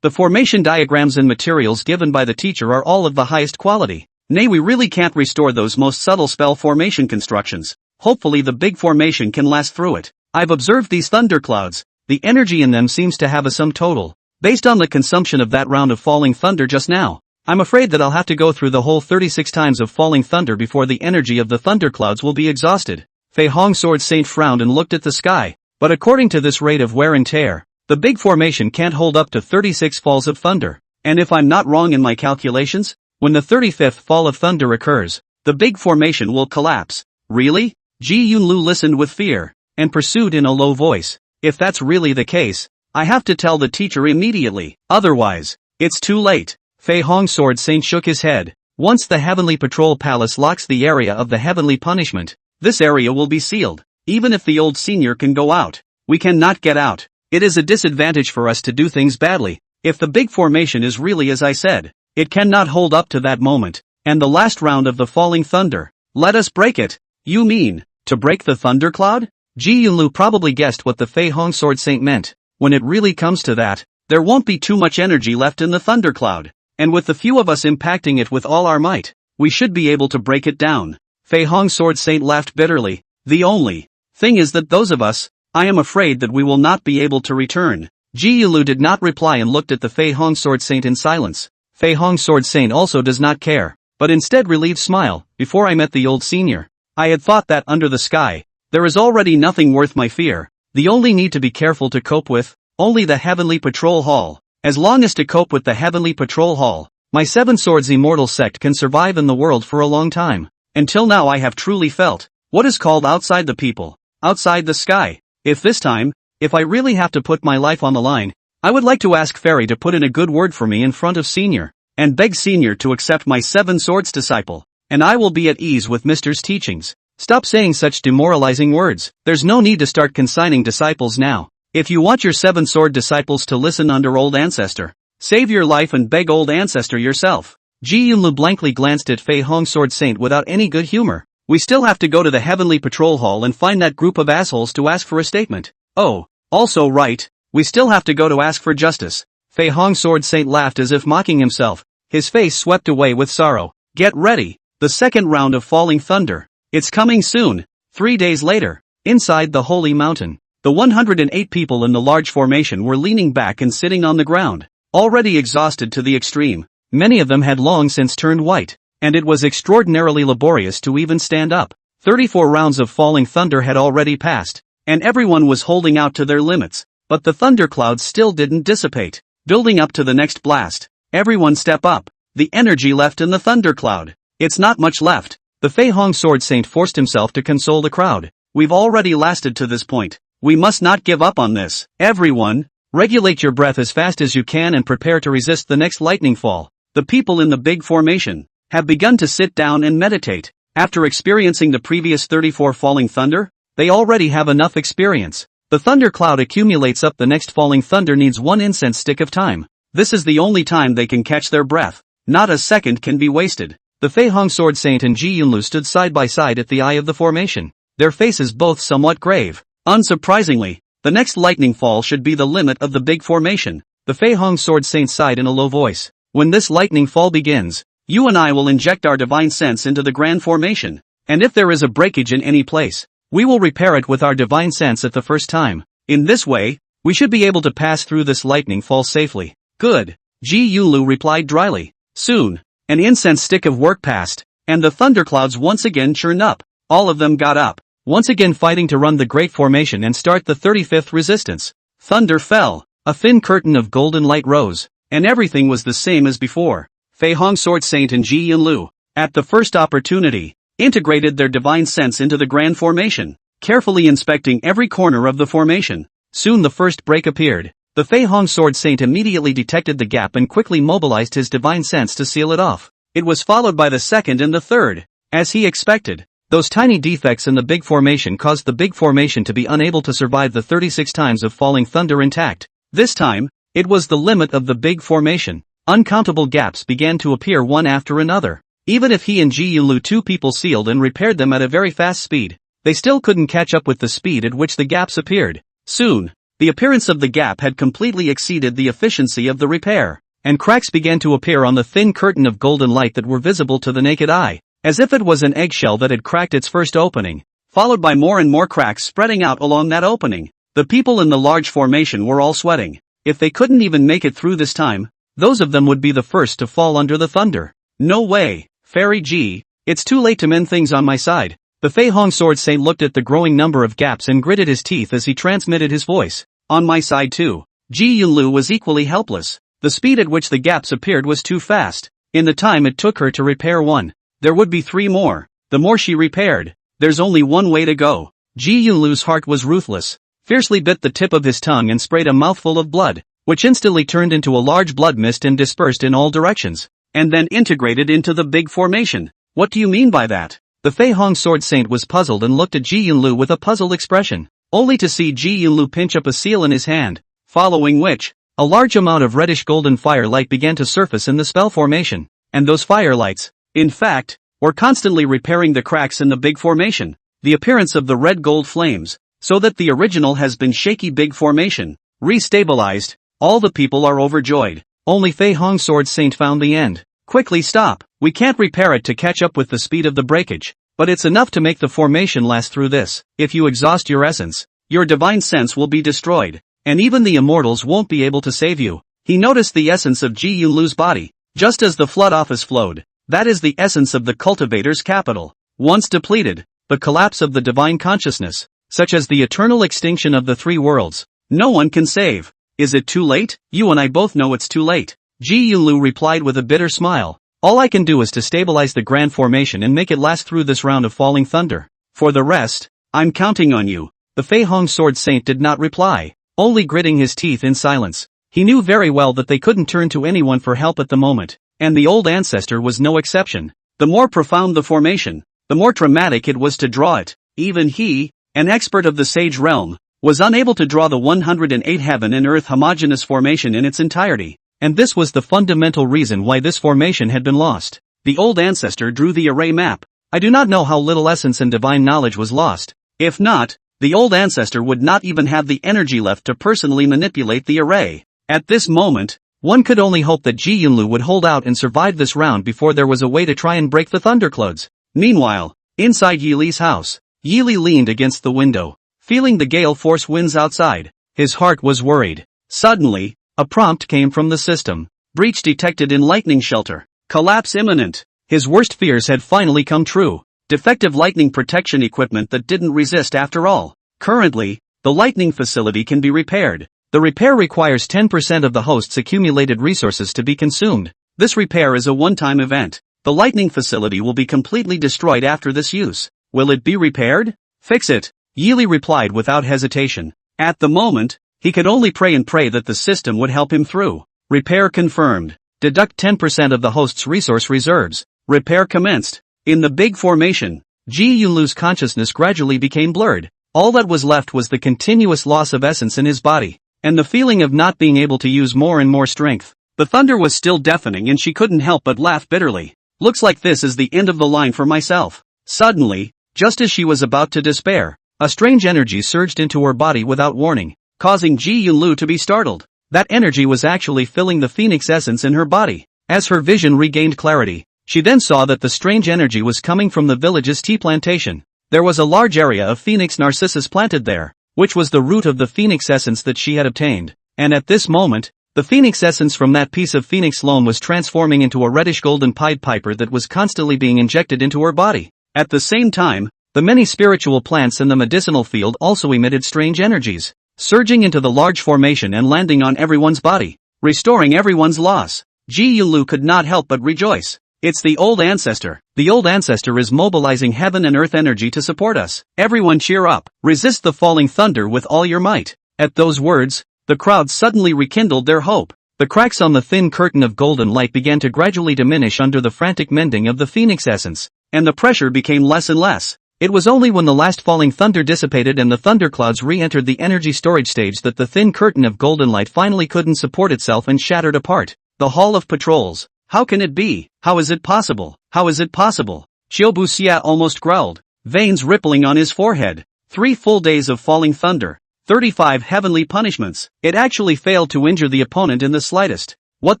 The formation diagrams and materials given by the teacher are all of the highest quality. Nay, we really can't restore those most subtle spell formation constructions. Hopefully the big formation can last through it. I've observed these thunderclouds. The energy in them seems to have a sum total. Based on the consumption of that round of falling thunder just now, I'm afraid that I'll have to go through the whole 36 times of falling thunder before the energy of the thunderclouds will be exhausted. Fei Hong Sword Saint frowned and looked at the sky. But according to this rate of wear and tear, the big formation can't hold up to 36 falls of thunder. And if I'm not wrong in my calculations, when the 35th fall of thunder occurs, the big formation will collapse. Really? Ji Yunlu listened with fear, and pursued in a low voice. If that's really the case, I have to tell the teacher immediately. Otherwise, it's too late. Fei Hong Sword Saint shook his head. Once the Heavenly Patrol Palace locks the area of the heavenly punishment, this area will be sealed. Even if the old senior can go out, we cannot get out. It is a disadvantage for us to do things badly. If the big formation is really as I said, it cannot hold up to that moment. And the last round of the falling thunder. Let us break it. You mean, to break the thundercloud? Ji Yunlu probably guessed what the Fei Hong Sword Saint meant. When it really comes to that, there won't be too much energy left in the thundercloud. And with the few of us impacting it with all our might, we should be able to break it down. Fei Hong Sword Saint laughed bitterly. The only thing is that those of us, I am afraid that we will not be able to return. Ji Yunlu did not reply and looked at the Fei Hong Sword Saint in silence. Fei Hong Sword Saint also does not care, but instead relieved smile. Before I met the old senior, I had thought that under the sky, there is already nothing worth my fear. The only need to be careful to cope with, only the Heavenly Patrol Hall. As long as to cope with the Heavenly Patrol Hall, my Seven Swords Immortal sect can survive in the world for a long time. Until now I have truly felt what is called outside the people, outside the sky. If this time, if I really have to put my life on the line, I would like to ask Fairy to put in a good word for me in front of Senior, and beg Senior to accept my Seven Swords disciple, and I will be at ease with Mr.'s teachings. Stop saying such demoralizing words. There's no need to start consigning disciples now. If you want your Seven Sword disciples to listen under Old Ancestor, save your life and beg Old Ancestor yourself. Ji Yunlu blankly glanced at Fei Hong Sword Saint without any good humor. We still have to go to the Heavenly Patrol Hall and find that group of assholes to ask for a statement. Oh, also right, we still have to go to ask for justice. Fei Hong Sword Saint laughed as if mocking himself. His face swept away with sorrow. Get ready, the second round of falling thunder. It's coming soon. 3 days later, inside the holy mountain, the 108 people in the large formation were leaning back and sitting on the ground, already exhausted to the extreme. Many of them had long since turned white, and it was extraordinarily laborious to even stand up. 34 rounds of falling thunder had already passed, and everyone was holding out to their limits, but the thunderclouds still didn't dissipate. Building up to the next blast, everyone step up. The energy left in the thundercloud. It's not much left. The Fei Hong Sword Saint forced himself to console the crowd. We've already lasted to this point. We must not give up on this. Everyone, regulate your breath as fast as you can and prepare to resist the next lightning fall. The people in the big formation have begun to sit down and meditate. After experiencing the previous 34 falling thunder, they already have enough experience. The thundercloud accumulates up. The next falling thunder needs 1 incense stick of time. This is the only time they can catch their breath. Not a second can be wasted. The Fei Hong Sword Saint and Ji Yunlu stood side by side at the eye of the formation, their faces both somewhat grave. Unsurprisingly, the next lightning fall should be the limit of the big formation. The Fei Hong Sword Saint sighed in a low voice. When this lightning fall begins, you and I will inject our divine sense into the grand formation, and if there is a breakage in any place, we will repair it with our divine sense at the first time. In this way, we should be able to pass through this lightning fall safely. Good. Ji Yunlu replied dryly. Soon, an incense stick of work passed, and the thunderclouds once again churned up. All of them got up, once again fighting to run the Great Formation and start the 35th resistance. Thunder fell, a thin curtain of golden light rose, and everything was the same as before. Fei Hong Sword Saint and Ji Yunlu, at the first opportunity, integrated their divine sense into the grand formation, carefully inspecting every corner of the formation. Soon the first break appeared. The Fei Hong Sword Saint immediately detected the gap and quickly mobilized his divine sense to seal it off. It was followed by the second and the third. As he expected, those tiny defects in the big formation caused the big formation to be unable to survive the 36 times of falling thunder intact. This time, it was the limit of the big formation. Uncountable gaps began to appear one after another. Even if he and Ji Yunlu, two people, sealed and repaired them at a very fast speed, they still couldn't catch up with the speed at which the gaps appeared. Soon, the appearance of the gap had completely exceeded the efficiency of the repair, and cracks began to appear on the thin curtain of golden light that were visible to the naked eye, as if it was an eggshell that had cracked its first opening, followed by more and more cracks spreading out along that opening. The people in the large formation were all sweating. If they couldn't even make it through this time, those of them would be the first to fall under the thunder. No way, Fairy Ji, it's too late to mend things on my side. The Fei Hong Sword Saint looked at the growing number of gaps and gritted his teeth as he transmitted his voice. On my side too. Ji Yunlu was equally helpless. The speed at which the gaps appeared was too fast. In the time it took her to repair one, there would be 3 more. The more she repaired, there's only one way to go. Ji Yunlu's heart was ruthless, fiercely bit the tip of his tongue and sprayed a mouthful of blood, which instantly turned into a large blood mist and dispersed in all directions, and then integrated into the big formation. What do you mean by that? The Fei Hong Sword Saint was puzzled and looked at Ji Yunlu with a puzzled expression, only to see Ji Yunlu pinch up a seal in his hand, following which, a large amount of reddish golden fire light began to surface in the spell formation, and those fire lights, in fact, were constantly repairing the cracks in the big formation. The appearance of the red gold flames, so that the original has been shaky big formation, restabilized. All the people are overjoyed. Only Fei Hong Sword Saint found the end. Quickly stop. We can't repair it to catch up with the speed of the breakage, but it's enough to make the formation last through this. If you exhaust your essence, your divine sense will be destroyed, and even the immortals won't be able to save you. He noticed the essence of Ji Yunlu's body, just as the flood office flowed. That is the essence of the cultivator's capital. Once depleted, the collapse of the divine consciousness, such as the eternal extinction of the 3 worlds, no one can save. Is it too late? You and I both know it's too late. Ji Yunlu replied with a bitter smile. All I can do is to stabilize the grand formation and make it last through this round of falling thunder. For the rest, I'm counting on you. The Fei Hong Sword Saint did not reply, only gritting his teeth in silence. He knew very well that they couldn't turn to anyone for help at the moment, and the old ancestor was no exception. The more profound the formation, the more traumatic it was to draw it. Even he, an expert of the sage realm, was unable to draw the 108 heaven and earth homogeneous formation in its entirety. And this was the fundamental reason why this formation had been lost. The old ancestor drew the array map. I do not know how little essence and divine knowledge was lost. If not, the old ancestor would not even have the energy left to personally manipulate the array. At this moment, one could only hope that Ji Yunlu would hold out and survive this round before there was a way to try and break the thunderclouds. Meanwhile, inside Yi Li's house, Yi Li leaned against the window, feeling the gale force winds outside. His heart was worried. Suddenly, a prompt came from the system. Breach detected in lightning shelter. Collapse imminent. His worst fears had finally come true. Defective lightning protection equipment that didn't resist after all. Currently, the lightning facility can be repaired. The repair requires 10% of the host's accumulated resources to be consumed. This repair is a one-time event. The lightning facility will be completely destroyed after this use. Will it be repaired? Fix it, Yi Li replied without hesitation. At the moment, he could only pray and pray that the system would help him through. Repair confirmed. Deduct 10% of the host's resource reserves. Repair commenced. In the big formation, Ji Yunlu's consciousness gradually became blurred. All that was left was the continuous loss of essence in his body, and the feeling of not being able to use more and more strength. The thunder was still deafening and she couldn't help but laugh bitterly. Looks like this is the end of the line for myself. Suddenly, just as she was about to despair, a strange energy surged into her body without warning, causing Ji Yunlu to be startled. That energy was actually filling the phoenix essence in her body. As her vision regained clarity, she then saw that the strange energy was coming from the village's tea plantation. There was a large area of phoenix narcissus planted there, which was the root of the phoenix essence that she had obtained. And at this moment, The phoenix essence from that piece of phoenix loam was transforming into a reddish-golden Pied Piper that was constantly being injected into her body. At the same time, the many spiritual plants in the medicinal field also emitted strange energies, surging into the large formation and landing on everyone's body, restoring everyone's loss. Ji Yulu could not help but rejoice. It's the old ancestor. The old ancestor is mobilizing heaven and earth energy to support us. Everyone cheer up. Resist the falling thunder with all your might. At those words, the crowd suddenly rekindled their hope. The cracks on the thin curtain of golden light began to gradually diminish under the frantic mending of the phoenix essence, and the pressure became less and less. It was only when the last falling thunder dissipated and the thunderclouds re-entered the energy storage stage that the thin curtain of golden light finally couldn't support itself and shattered apart. The Hall of Patrols. How can it be? How is it possible? How is it possible? Xiaobuxia almost growled, veins rippling on his forehead. 3 full days of falling thunder. 35 heavenly punishments. It actually failed to injure the opponent in the slightest. What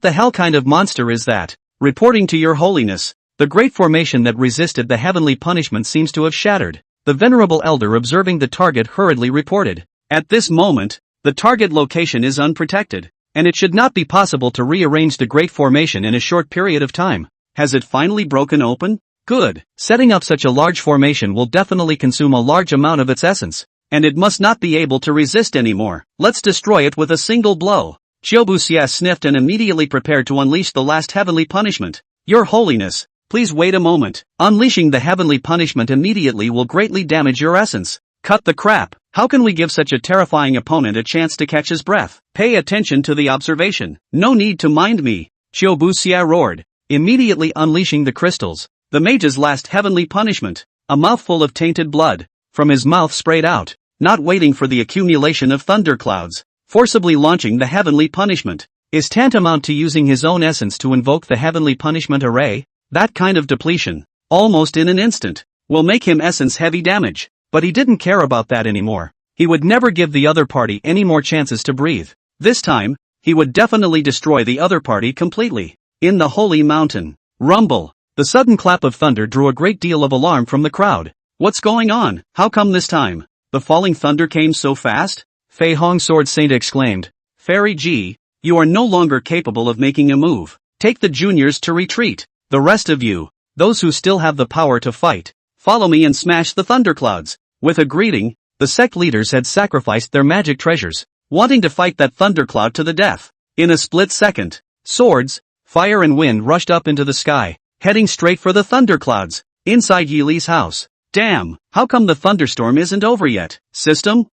the hell kind of monster is that? Reporting to your holiness, the great formation that resisted the heavenly punishment seems to have shattered. The venerable elder observing the target hurriedly reported. At this moment, the target location is unprotected, and it should not be possible to rearrange the great formation in a short period of time. Has it finally broken open? Good. Setting up such a large formation will definitely consume a large amount of its essence, and it must not be able to resist anymore. Let's destroy it with a single blow. Xiaobuxia sniffed and immediately prepared to unleash the last heavenly punishment. Your holiness, please wait a moment. Unleashing the heavenly punishment immediately will greatly damage your essence. Cut the crap. How can we give such a terrifying opponent a chance to catch his breath? Pay attention to the observation. No need to mind me. Xiaobuxia roared, immediately unleashing the crystals. The mage's last heavenly punishment. A mouthful of tainted blood from his mouth sprayed out, not waiting for the accumulation of thunderclouds. Forcibly launching the heavenly punishment is tantamount to using his own essence to invoke the heavenly punishment array. That kind of depletion, almost in an instant, will make him essence heavy damage. But he didn't care about that anymore. He would never give the other party any more chances to breathe. This time, he would definitely destroy the other party completely. In the holy mountain. Rumble. The sudden clap of thunder drew a great deal of alarm from the crowd. What's going on? How come this time? The falling thunder came so fast? Fei Hong Sword Saint exclaimed. Fairy Ji, you are no longer capable of making a move. Take the juniors to retreat. The rest of you, those who still have the power to fight, follow me and smash the thunderclouds. With a greeting, the sect leaders had sacrificed their magic treasures, wanting to fight that thundercloud to the death. In a split second, swords, fire and wind rushed up into the sky, heading straight for the thunderclouds. Inside Yi Li's house. Damn, how come the thunderstorm isn't over yet? System,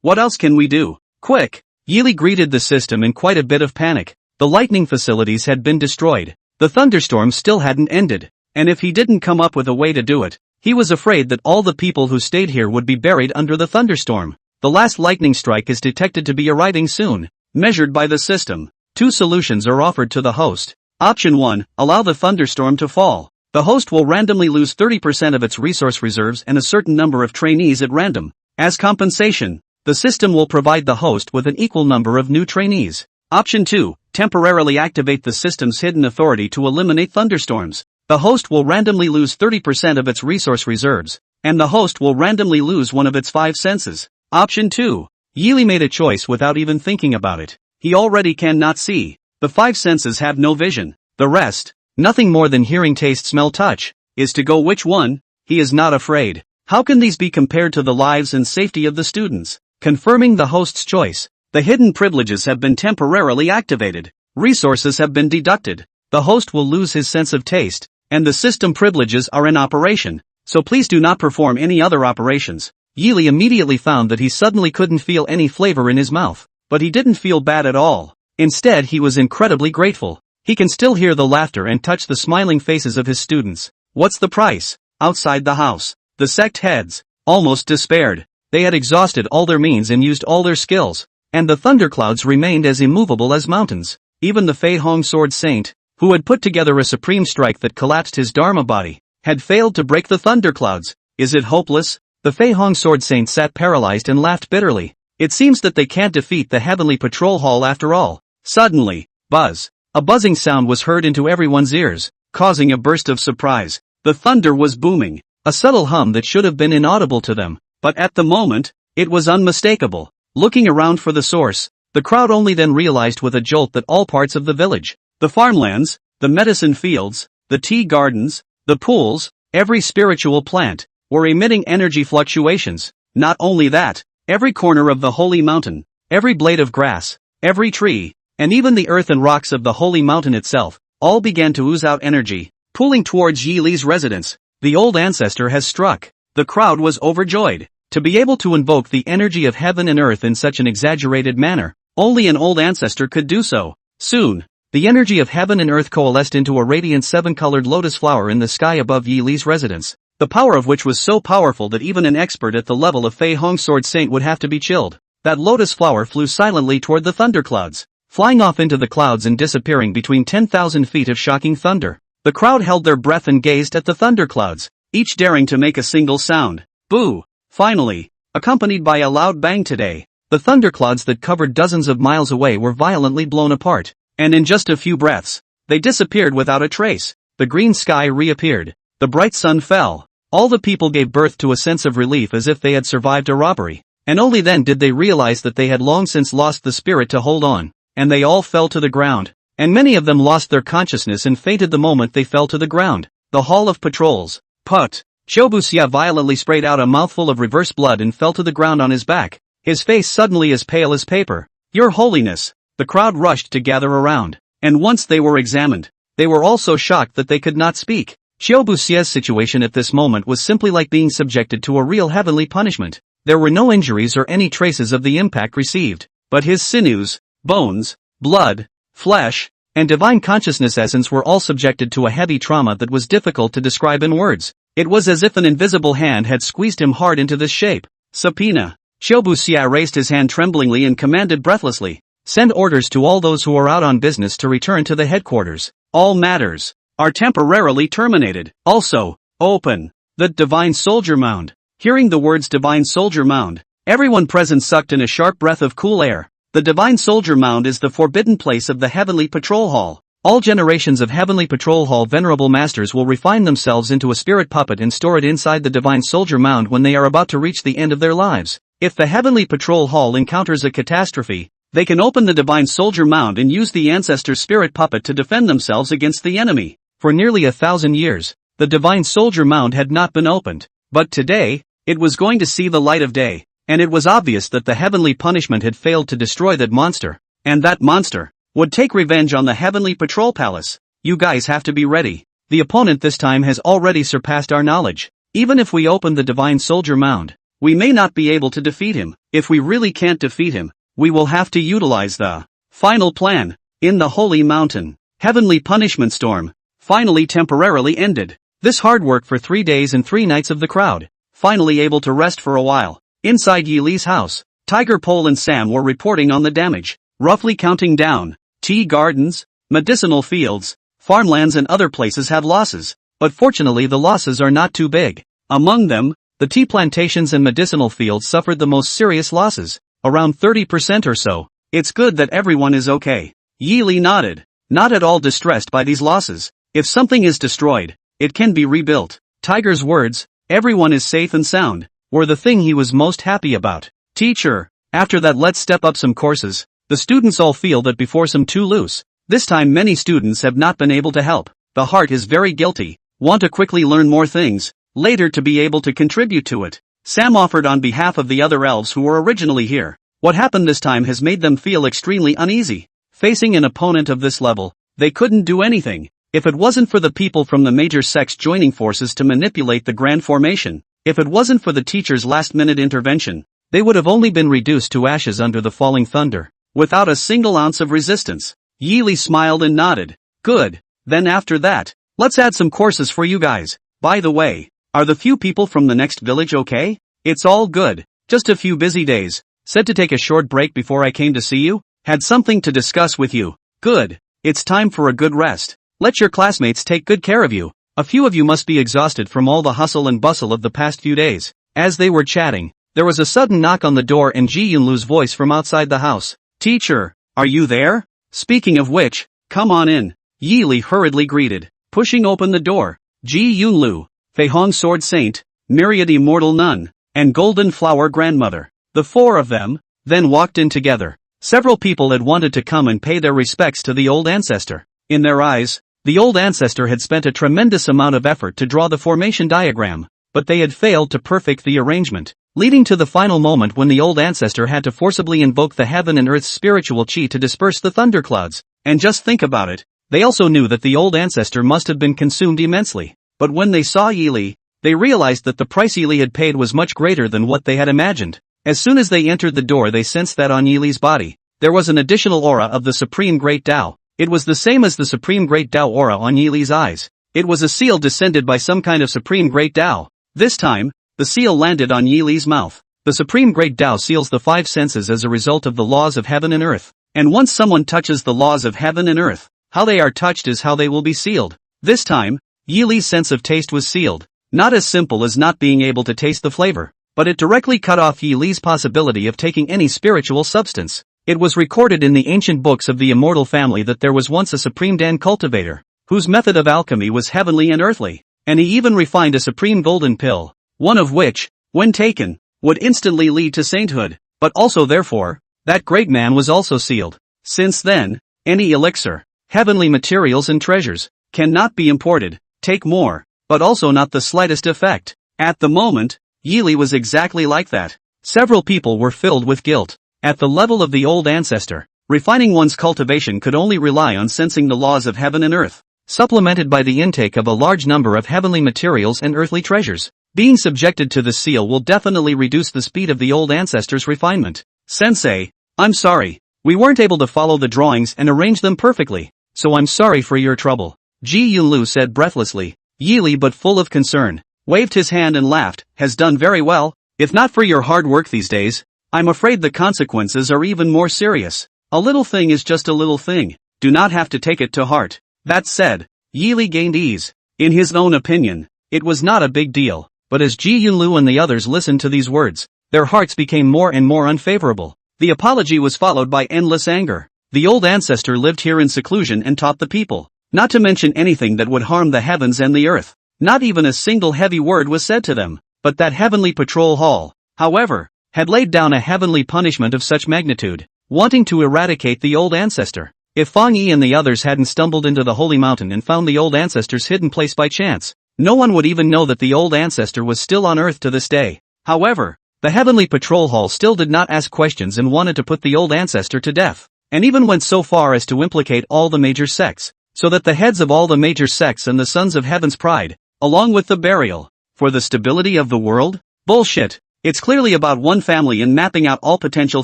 what else can we do? Quick! Yi Li greeted the system in quite a bit of panic. The lightning facilities had been destroyed. The thunderstorm still hadn't ended, and if he didn't come up with a way to do it, he was afraid that all the people who stayed here would be buried under the thunderstorm. The last lightning strike is detected to be arriving soon. Measured by the system, 2 solutions are offered to the host. Option 1, allow the thunderstorm to fall. The host will randomly lose 30% of its resource reserves and a certain number of trainees at random. As compensation, the system will provide the host with an equal number of new trainees. Option 2, temporarily activate the system's hidden authority to eliminate thunderstorms. The host will randomly lose 30% of its resource reserves, and the host will randomly lose one of its 5 senses. Option 2. Yi Li made a choice without even thinking about it. He already cannot see. The 5 senses have no vision. The rest, nothing more than hearing, taste, smell, touch, is to go which one? He is not afraid. How can these be compared to the lives and safety of the students? Confirming the host's choice, the hidden privileges have been temporarily activated. Resources have been deducted. The host will lose his sense of taste, and the system privileges are in operation, so please do not perform any other operations. Yi Li immediately found that he suddenly couldn't feel any flavor in his mouth, but he didn't feel bad at all. Instead, he was incredibly grateful. He can still hear the laughter and touch the smiling faces of his students. What's the price? Outside the house, the sect heads almost despaired. They had exhausted all their means and used all their skills, and the thunderclouds remained as immovable as mountains. Even the Fei Hong Sword Saint, who had put together a supreme strike that collapsed his Dharma body, had failed to break the thunderclouds. Is it hopeless? The Fei Hong Sword Saint sat paralyzed and laughed bitterly. It seems that they can't defeat the Heavenly Patrol Hall after all. Suddenly, buzz. A buzzing sound was heard into everyone's ears, causing a burst of surprise. The thunder was booming, a subtle hum that should have been inaudible to them, but at the moment, it was unmistakable. Looking around for the source, The crowd only then realized with a jolt that all parts of the village, the farmlands, the medicine fields, the tea gardens, the pools, every spiritual plant, were emitting energy fluctuations. Not only that, every corner of the holy mountain, every blade of grass, every tree, and even the earth and rocks of the holy mountain itself, all began to ooze out energy, pulling towards Yi Li's residence. The old ancestor has struck. The crowd was overjoyed. To be able to invoke the energy of heaven and earth in such an exaggerated manner, only an old ancestor could do so. Soon, the energy of heaven and earth coalesced into a radiant seven-colored lotus flower in the sky above Yi Li's residence, the power of which was so powerful that even an expert at the level of Fei Hong's sword saint would have to be chilled. That lotus flower flew silently toward the thunderclouds, flying off into the clouds and disappearing between 10,000 feet of shocking thunder. The crowd held their breath and gazed at the thunderclouds, each daring to make a single sound. Boo! Finally, accompanied by a loud bang today, the thunderclouds that covered dozens of miles away were violently blown apart, and in just a few breaths, they disappeared without a trace. The green sky reappeared. The bright sun fell. All the people gave birth to a sense of relief as if they had survived a robbery, and only then did they realize that they had long since lost the spirit to hold on, and they all fell to the ground, and many of them lost their consciousness and fainted the moment they fell to the ground. The Hall of Patrols. Put. Shobusia violently sprayed out a mouthful of reverse blood and fell to the ground on his back, his face suddenly as pale as paper. Your Holiness! The crowd rushed to gather around, and once they were examined, they were all so shocked that they could not speak. Shobusia's situation at this moment was simply like being subjected to a real heavenly punishment. There were no injuries or any traces of the impact received, but his sinews, bones, blood, flesh, and divine consciousness essence were all subjected to a heavy trauma that was difficult to describe in words. It was as if an invisible hand had squeezed him hard into this shape. Subpoena. Shobusia raised his hand tremblingly and commanded breathlessly, send orders to all those who are out on business to return to the headquarters. All matters are temporarily terminated. Also, open the Divine Soldier Mound. Hearing the words Divine Soldier Mound, everyone present sucked in a sharp breath of cool air. The Divine Soldier Mound is the forbidden place of the Heavenly Patrol Hall. All generations of Heavenly Patrol Hall venerable masters will refine themselves into a spirit puppet and store it inside the Divine Soldier Mound when they are about to reach the end of their lives. If the Heavenly Patrol Hall encounters a catastrophe, they can open the Divine Soldier Mound and use the Ancestor Spirit Puppet to defend themselves against the enemy. For nearly 1,000 years, the Divine Soldier Mound had not been opened. But today, it was going to see the light of day, and it was obvious that the heavenly punishment had failed to destroy that monster, and that monster would take revenge on the Heavenly Patrol Palace. You guys have to be ready. The opponent this time has already surpassed our knowledge. Even if we open the Divine Soldier Mound, we may not be able to defeat him. If we really can't defeat him, we will have to utilize the final plan. In the Holy Mountain, Heavenly Punishment Storm finally temporarily ended. This hard work for 3 days and 3 nights of the crowd, finally able to rest for a while. Inside Yi Li's house, Tiger Pole and Sam were reporting on the damage, roughly counting down. Tea gardens, medicinal fields, farmlands and other places had losses, but fortunately the losses are not too big. Among them, the tea plantations and medicinal fields suffered the most serious losses, around 30% or so. It's good that everyone is okay. Yi Li nodded, not at all distressed by these losses. If something is destroyed, it can be rebuilt. Tiger's words, everyone is safe and sound, were the thing he was most happy about. Teacher, after that let's step up some courses. The students all feel that before some too loose. This time many students have not been able to help. The heart is very guilty, want to quickly learn more things, later to be able to contribute to it. Sam offered on behalf of the other elves who were originally here. What happened this time has made them feel extremely uneasy. Facing an opponent of this level, they couldn't do anything. If it wasn't for the people from the major sects joining forces to manipulate the grand formation, if it wasn't for the teacher's last-minute intervention, they would have only been reduced to ashes under the falling thunder, without a single ounce of resistance. Yi Li smiled and nodded. Good, then after that, let's add some courses for you guys. By the way, are the few people from the next village okay? It's all good, just a few busy days. Said to take a short break before I came to see you. Had something to discuss with you. Good, it's time for a good rest. Let your classmates take good care of you. A few of you must be exhausted from all the hustle and bustle of the past few days. As they were chatting, there was a sudden knock on the door and Ji Yunlu's voice from outside the house. Teacher, are you there? Speaking of which, come on in. Yi Li hurriedly greeted, pushing open the door. Ji Yunlu, Fei Hong Sword Saint, Myriad Immortal Nun, and Golden Flower Grandmother. The four of them then walked in together. Several people had wanted to come and pay their respects to the old ancestor. In their eyes, the old ancestor had spent a tremendous amount of effort to draw the formation diagram, but they had failed to perfect the arrangement, leading to the final moment when the old ancestor had to forcibly invoke the heaven and earth's spiritual chi to disperse the thunderclouds. And just think about it, they also knew that the old ancestor must have been consumed immensely. But when they saw Yi Li, they realized that the price Yi Li had paid was much greater than what they had imagined. As soon as they entered the door, they sensed that on Yi Li's body, there was an additional aura of the Supreme Great Tao. It was the same as the Supreme Great Tao aura on Yi Li's eyes. It was a seal descended by some kind of Supreme Great Tao. This time, the seal landed on Yi Li's mouth. The Supreme Great Tao seals the five senses as a result of the laws of heaven and earth. And once someone touches the laws of heaven and earth, how they are touched is how they will be sealed. This time, Yi Li's sense of taste was sealed. Not as simple as not being able to taste the flavor, but it directly cut off Yi Li's possibility of taking any spiritual substance. It was recorded in the ancient books of the immortal family that there was once a supreme Dan cultivator, whose method of alchemy was heavenly and earthly, and he even refined a supreme golden pill, one of which, when taken, would instantly lead to sainthood, but also therefore, that great man was also sealed. Since then, any elixir, heavenly materials and treasures, cannot be imported, take more, but also not the slightest effect. At the moment, Yi Li was exactly like that. Several people were filled with guilt. At the level of the old ancestor, refining one's cultivation could only rely on sensing the laws of heaven and earth, supplemented by the intake of a large number of heavenly materials and earthly treasures. Being subjected to the seal will definitely reduce the speed of the old ancestor's refinement. Sensei, I'm sorry, we weren't able to follow the drawings and arrange them perfectly, so I'm sorry for your trouble, Ji Yunlu said breathlessly. Yi Li, but full of concern, waved his hand and laughed, has done very well. If not for your hard work these days, I'm afraid the consequences are even more serious. A little thing is just a little thing, do not have to take it to heart. That said, Yi Li gained ease. In his own opinion, it was not a big deal, but as Ji Yunlu and the others listened to these words, their hearts became more and more unfavorable. The apology was followed by endless anger. The old ancestor lived here in seclusion and taught the people, not to mention anything that would harm the heavens and the earth. Not even a single heavy word was said to them, but that heavenly patrol hall, however, had laid down a heavenly punishment of such magnitude, wanting to eradicate the old ancestor. If Fang Yi and the others hadn't stumbled into the holy mountain and found the old ancestor's hidden place by chance, no one would even know that the old ancestor was still on earth to this day. However, the heavenly patrol hall still did not ask questions and wanted to put the old ancestor to death, and even went so far as to implicate all the major sects, so that the heads of all the major sects and the sons of heaven's pride, along with the burial, for the stability of the world? Bullshit. It's clearly about one family and mapping out all potential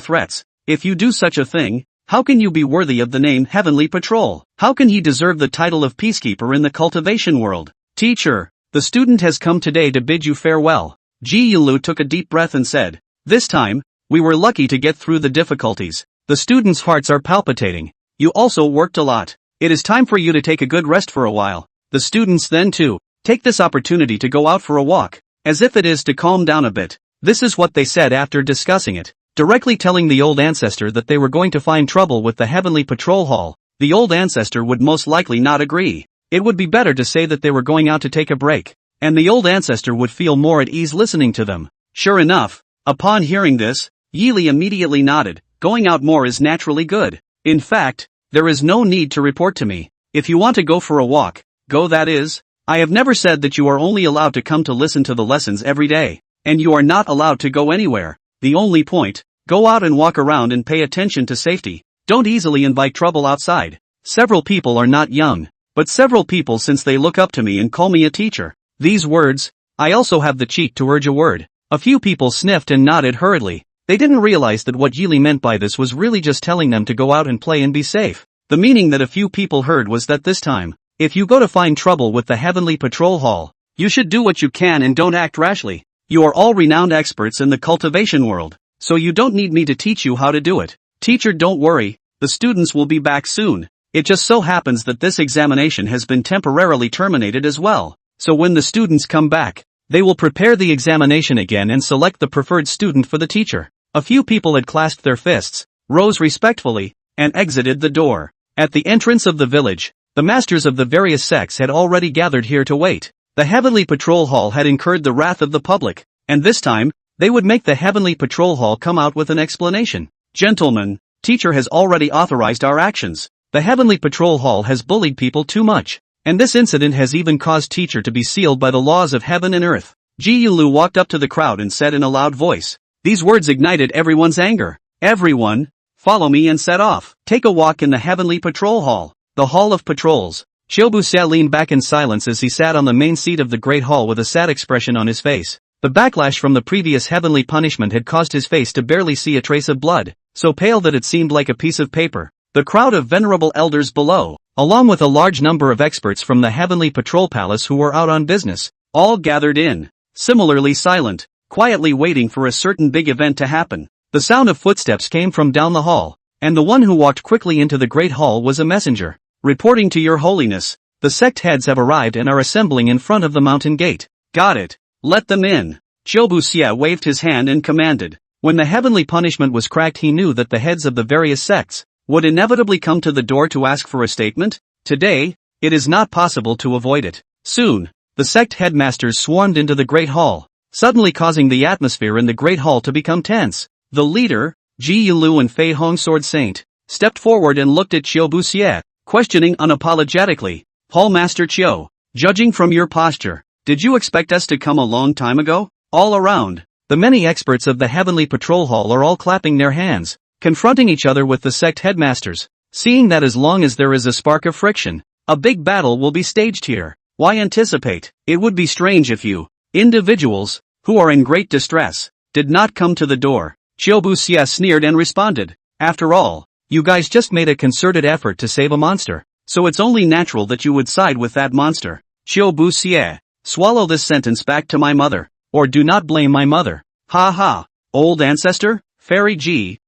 threats. If you do such a thing, how can you be worthy of the name Heavenly Patrol? How can he deserve the title of peacekeeper in the cultivation world? Teacher, the student has come today to bid you farewell. Ji Yunlu took a deep breath and said, this time, we were lucky to get through the difficulties. The students' hearts are palpitating. You also worked a lot. It is time for you to take a good rest for a while. The students then too, take this opportunity to go out for a walk, as if it is to calm down a bit. This is what they said after discussing it, directly telling the old ancestor that they were going to find trouble with the heavenly patrol hall. The old ancestor would most likely not agree. It would be better to say that they were going out to take a break, and the old ancestor would feel more at ease listening to them. Sure enough, upon hearing this, Yi Li immediately nodded. Going out more is naturally good. In fact, there is no need to report to me. If you want to go for a walk, go, that is. I have never said that you are only allowed to come to listen to the lessons every day, and you are not allowed to go anywhere. The only point, go out and walk around and pay attention to safety. Don't easily invite trouble outside. Several people are not young, but several people, since they look up to me and call me a teacher. These words, I also have the cheek to urge a word. A few people sniffed and nodded hurriedly. They didn't realize that what Yi Li meant by this was really just telling them to go out and play and be safe. The meaning that a few people heard was that this time, if you go to find trouble with the heavenly patrol hall, you should do what you can and don't act rashly. You are all renowned experts in the cultivation world, so you don't need me to teach you how to do it. Teacher, don't worry, the students will be back soon. It just so happens that this examination has been temporarily terminated as well, so when the students come back, they will prepare the examination again and select the preferred student for the teacher. A few people had clasped their fists, rose respectfully, and exited the door. At the entrance of the village, the masters of the various sects had already gathered here to wait. The Heavenly Patrol Hall had incurred the wrath of the public, and this time, they would make the Heavenly Patrol Hall come out with an explanation. Gentlemen, teacher has already authorized our actions. The Heavenly Patrol Hall has bullied people too much. And this incident has even caused teacher to be sealed by the laws of heaven and earth. Ji Yunlu walked up to the crowd and said in a loud voice. These words ignited everyone's anger. Everyone, follow me, and set off. Take a walk in the Heavenly Patrol Hall. The Hall of Patrols. Xiaobuxia leaned back in silence as he sat on the main seat of the Great Hall with a sad expression on his face. The backlash from the previous heavenly punishment had caused his face to barely see a trace of blood, so pale that it seemed like a piece of paper. The crowd of venerable elders below, along with a large number of experts from the Heavenly Patrol Palace who were out on business, all gathered in, similarly silent, quietly waiting for a certain big event to happen. The sound of footsteps came from down the hall, and the one who walked quickly into the Great Hall was a messenger. Reporting to your holiness, the sect heads have arrived and are assembling in front of the mountain gate. Got it. Let them in. Xiaobuxia waved his hand and commanded. When the heavenly punishment was cracked, he knew that the heads of the various sects would inevitably come to the door to ask for a statement. Today, it is not possible to avoid it. Soon, the sect headmasters swarmed into the Great Hall, suddenly causing the atmosphere in the Great Hall to become tense. The leader, Ji Yunlu and Fei Hong Sword Saint, stepped forward and looked at Xiaobuxia, questioning unapologetically. Hall Master Qiu, judging from your posture, did you expect us to come a long time ago? All around, the many experts of the Heavenly Patrol Hall are all clapping their hands, confronting each other with the sect headmasters, seeing that as long as there is a spark of friction, a big battle will be staged here. Why anticipate? It would be strange if you, individuals, who are in great distress, did not come to the door. Xiaobuxia sneered and responded. After all, you guys just made a concerted effort to save a monster, so it's only natural that you would side with that monster. Xiaobuxia, swallow this sentence back to my mother, or do not blame my mother. Ha ha, old ancestor, Fairy G,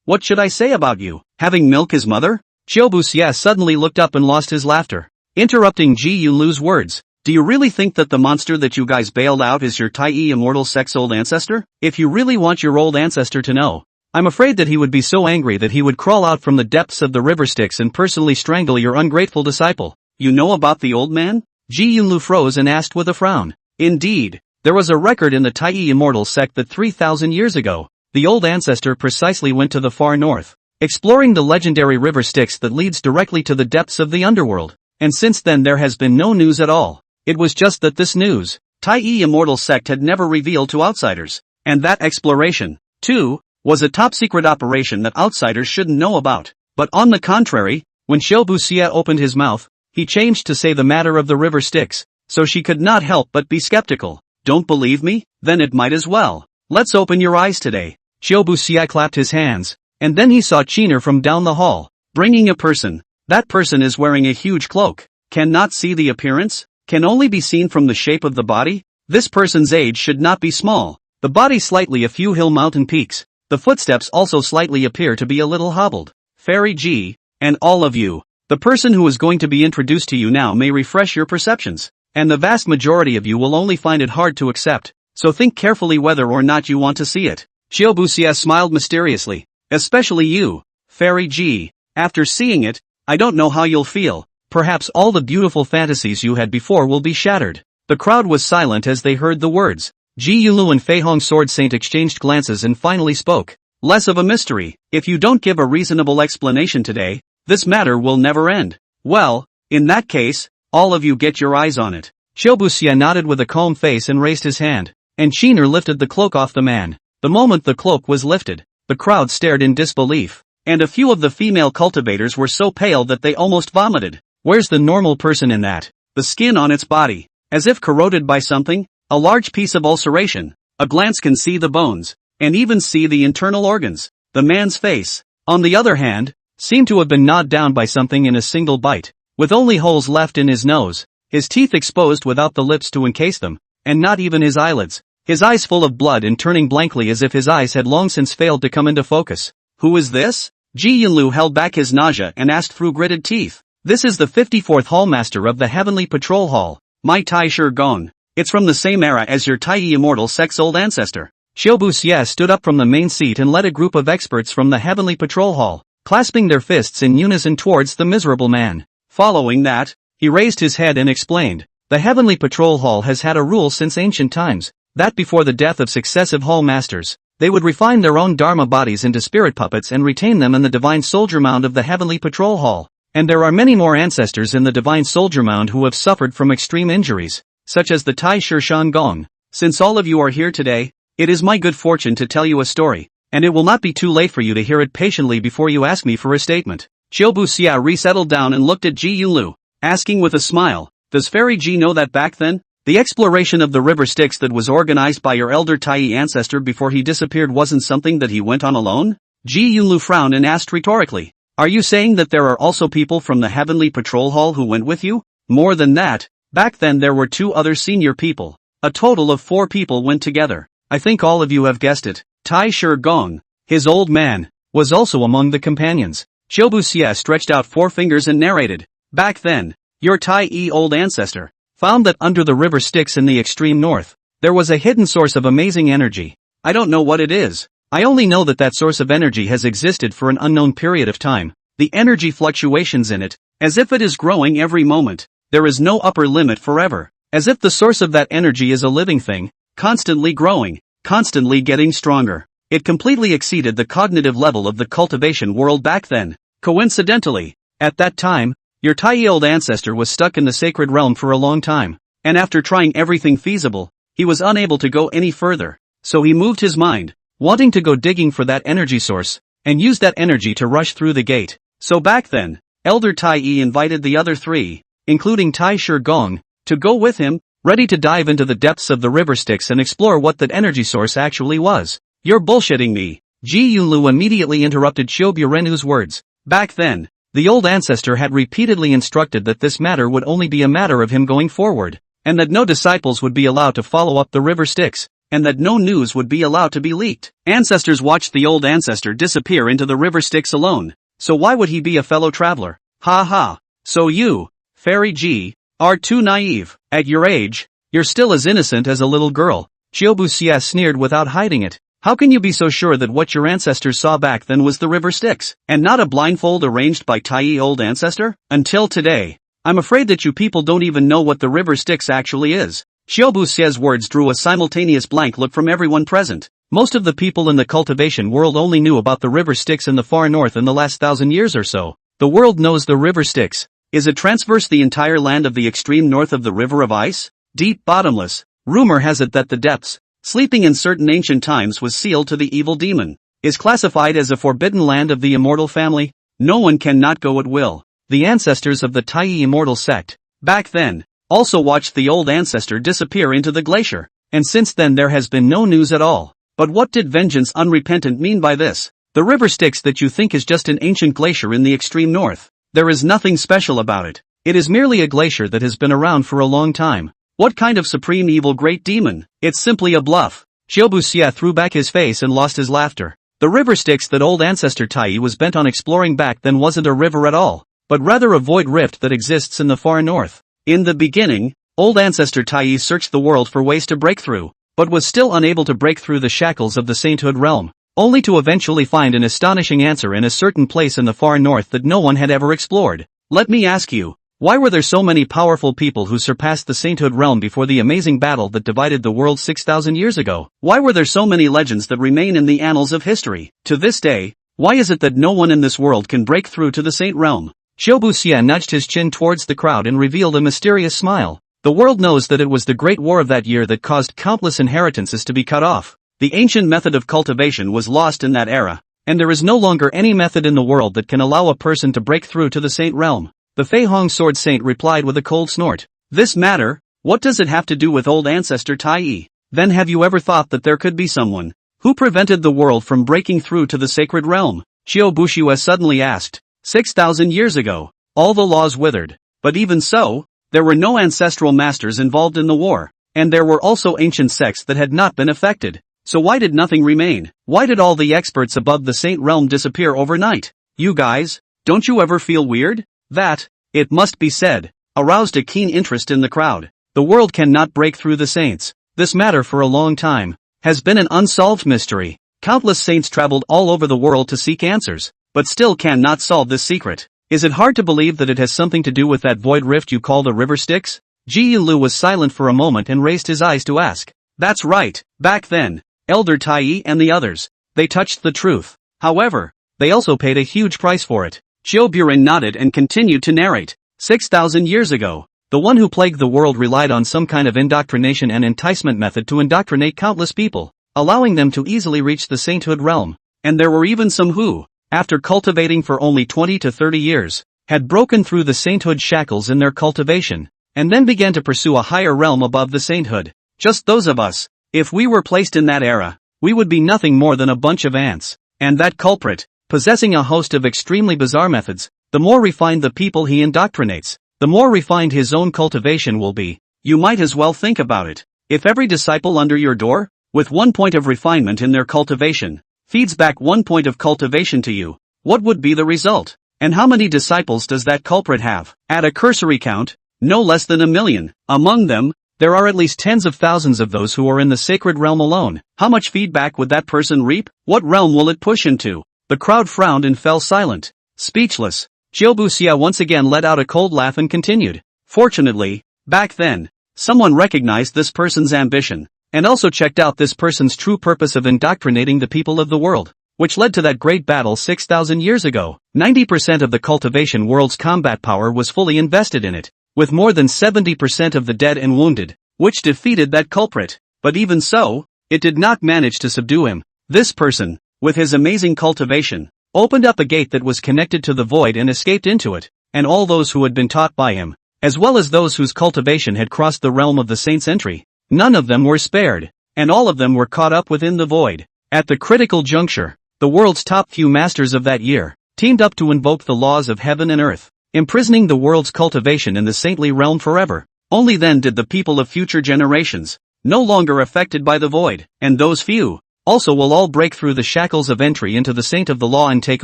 what should I say about you, having milk his mother? Xiaobuxia suddenly looked up and lost his laughter, interrupting Ji Yunlu's words. Do you really think that the monster that you guys bailed out is your Tai immortal sex old ancestor? If you really want your old ancestor to know, I'm afraid that he would be so angry that he would crawl out from the depths of the river Styx and personally strangle your ungrateful disciple. You know about the old man? Ji Yunlu froze and asked with a frown. Indeed, there was a record in the Tai immortal sect that 3,000 years ago, the old ancestor precisely went to the far north, exploring the legendary river Styx that leads directly to the depths of the underworld, and since then there has been no news at all. It was just that this news, Tai immortal sect had never revealed to outsiders, and that exploration, too, was a top-secret operation that outsiders shouldn't know about. But on the contrary, when Xiaobuxia opened his mouth, he changed to say the matter of the river Styx, so she could not help but be skeptical. Don't believe me? Then it might as well. Let's open your eyes today. Xiaobuxia clapped his hands, and then he saw Qiner from down the hall, bringing a person. That person is wearing a huge cloak. Cannot see the appearance? Can only be seen from the shape of the body? This person's age should not be small. The body slightly a few hill mountain peaks. The footsteps also slightly appear to be a little hobbled. Fairy G, and all of you, the person who is going to be introduced to you now may refresh your perceptions, and the vast majority of you will only find it hard to accept, so think carefully whether or not you want to see it. Xiaobuxia smiled mysteriously. Especially you, Fairy G. After seeing it, I don't know how you'll feel. Perhaps all the beautiful fantasies you had before will be shattered. The crowd was silent as they heard the words. Ji Yunlu and Fei Hong Sword Saint exchanged glances and finally spoke. Less of a mystery. If you don't give a reasonable explanation today, this matter will never end. Well, in that case, all of you get your eyes on it. Xiaobuxia nodded with a calm face and raised his hand, and Qiner lifted the cloak off the man. The moment the cloak was lifted, the crowd stared in disbelief, and a few of the female cultivators were so pale that they almost vomited. Where's the normal person in that? The skin on its body, as if corroded by something, a large piece of ulceration. A glance can see the bones, and even see the internal organs. The man's face, on the other hand, seemed to have been gnawed down by something in a single bite, with only holes left in his nose, his teeth exposed without the lips to encase them, and not even his eyelids, his eyes full of blood and turning blankly as if his eyes had long since failed to come into focus. Who is this? Ji Yunlu held back his nausea and asked through gritted teeth. This is the 54th Hallmaster of the Heavenly Patrol Hall, Mai Tai Shi Gong. It's from the same era as your Tai immortal sex old ancestor. Xiaobuxia stood up from the main seat and led a group of experts from the Heavenly Patrol Hall, clasping their fists in unison towards the miserable man. Following that, he raised his head and explained, the Heavenly Patrol Hall has had a rule since ancient times, that before the death of successive Hall Masters, they would refine their own Dharma bodies into spirit puppets and retain them in the Divine Soldier Mound of the Heavenly Patrol Hall. And there are many more ancestors in the Divine Soldier Mound who have suffered from extreme injuries, such as the Tai Shirshan Gong. Since all of you are here today, it is my good fortune to tell you a story, and it will not be too late for you to hear it patiently before you ask me for a statement. Xiaobu Xia resettled down and looked at Ji Yunlu, asking with a smile, does Fairy Ji know that back then, the exploration of the river Styx that was organized by your elder Tai ancestor before he disappeared wasn't something that he went on alone? Ji Yunlu frowned and asked rhetorically, are you saying that there are also people from the Heavenly Patrol Hall who went with you? More than that, back then there were 2 other senior people. A total of 4 people went together. I think all of you have guessed it. Tai Shi Gong, his old man, was also among the companions. Xiaobu Xia stretched out 4 fingers and narrated, back then, your Tai old ancestor found that under the river Styx in the extreme north, there was a hidden source of amazing energy. I don't know what it is. I only know that that source of energy has existed for an unknown period of time. The energy fluctuations in it, as if it is growing every moment. There is no upper limit forever, as if the source of that energy is a living thing, constantly growing, constantly getting stronger. It completely exceeded the cognitive level of the cultivation world back then. Coincidentally, at that time, your Tai old ancestor was stuck in the sacred realm for a long time, and after trying everything feasible, he was unable to go any further, so he moved his mind, wanting to go digging for that energy source, and use that energy to rush through the gate. So back then, Elder Tai invited the other 3, including Tai Shi Gong, to go with him, ready to dive into the depths of the river Styx and explore what that energy source actually was. You're bullshitting me. Ji Yunlu immediately interrupted Xiaobu Renu's words. Back then, the old ancestor had repeatedly instructed that this matter would only be a matter of him going forward, and that no disciples would be allowed to follow up the river Styx, and that no news would be allowed to be leaked. Ancestors watched the old ancestor disappear into the river Styx alone, so why would he be a fellow traveler? Ha ha. So you, Fairy Ji, are too naive. At your age, you're still as innocent as a little girl. Xiaobu Xia sneered without hiding it. How can you be so sure that what your ancestors saw back then was the river Styx, and not a blindfold arranged by Tai old ancestor? Until today, I'm afraid that you people don't even know what the river Styx actually is. Xiaobu Xia's words drew a simultaneous blank look from everyone present. Most of the people in the cultivation world only knew about the river Styx in the far north in the last 1,000 years or so. The world knows the river Styx. Is it transverse the entire land of the extreme north of the river of ice? Deep, bottomless. Rumor has it that the depths, sleeping in certain ancient times, was sealed to the evil demon, is classified as a forbidden land of the immortal family. No one can not go at will. The ancestors of the Tai immortal sect, back then, also watched the old ancestor disappear into the glacier, and since then there has been no news at all. But what did vengeance unrepentant mean by this? The river Styx that you think is just an ancient glacier in the extreme north. There is nothing special about it. It is merely a glacier that has been around for a long time. What kind of supreme evil great demon? It's simply a bluff. Xiaobu Xia threw back his face and lost his laughter. The river Styx that old ancestor Tai was bent on exploring back then wasn't a river at all, but rather a void rift that exists in the far north. In the beginning, old ancestor Tai searched the world for ways to break through, but was still unable to break through the shackles of the sainthood realm, only to eventually find an astonishing answer in a certain place in the far north that no one had ever explored. Let me ask you, why were there so many powerful people who surpassed the sainthood realm before the amazing battle that divided the world 6,000 years ago? Why were there so many legends that remain in the annals of history? To this day, why is it that no one in this world can break through to the saint realm? Xiaobu Xia nudged his chin towards the crowd and revealed a mysterious smile. The world knows that it was the Great War of that year that caused countless inheritances to be cut off. The ancient method of cultivation was lost in that era, and there is no longer any method in the world that can allow a person to break through to the saint realm. The Fei Hong Sword Saint replied with a cold snort. This matter? What does it have to do with old ancestor Tai? Then have you ever thought that there could be someone who prevented the world from breaking through to the sacred realm? Xiao Bushua suddenly asked. 6,000 years ago, all the laws withered. But even so, there were no ancestral masters involved in the war, and there were also ancient sects that had not been affected. So why did nothing remain? Why did all the experts above the saint realm disappear overnight? You guys, don't you ever feel weird? That, it must be said, aroused a keen interest in the crowd. The world cannot break through the saints. This matter for a long time has been an unsolved mystery. Countless saints traveled all over the world to seek answers, but still cannot solve this secret. Is it hard to believe that it has something to do with that void rift you call the river Styx? Ji Yunlu was silent for a moment and raised his eyes to ask. That's right. Back then, Elder Tai and the others. They touched the truth. However, they also paid a huge price for it. Chiu Buren nodded and continued to narrate. 6,000 years ago, the one who plagued the world relied on some kind of indoctrination and enticement method to indoctrinate countless people, allowing them to easily reach the sainthood realm. And there were even some who, after cultivating for only 20 to 30 years, had broken through the sainthood shackles in their cultivation, and then began to pursue a higher realm above the sainthood. Just those of us, if we were placed in that era, we would be nothing more than a bunch of ants. And that culprit, possessing a host of extremely bizarre methods, the more refined the people he indoctrinates, the more refined his own cultivation will be. You might as well think about it. If every disciple under your door, with 1 point of refinement in their cultivation, feeds back 1 point of cultivation to you, what would be the result? And how many disciples does that culprit have? At a cursory count, no less than 1 million. Among them, there are at least tens of thousands of those who are in the sacred realm alone. How much feedback would that person reap? What realm will it push into? The crowd frowned and fell silent, speechless. Xiaobuxia once again let out a cold laugh and continued. Fortunately, back then, someone recognized this person's ambition, and also checked out this person's true purpose of indoctrinating the people of the world, which led to that great battle 6,000 years ago. 90% of the cultivation world's combat power was fully invested in it, with more than 70% of the dead and wounded, which defeated that culprit. But even so, it did not manage to subdue him. This person, with his amazing cultivation, opened up a gate that was connected to the void and escaped into it, and all those who had been taught by him, as well as those whose cultivation had crossed the realm of the saint's entry, none of them were spared, and all of them were caught up within the void. At the critical juncture, the world's top few masters of that year teamed up to invoke the laws of heaven and earth, imprisoning the world's cultivation in the saintly realm forever. Only then did the people of future generations, no longer affected by the void, and those few, also will all break through the shackles of entry into the saint of the law and take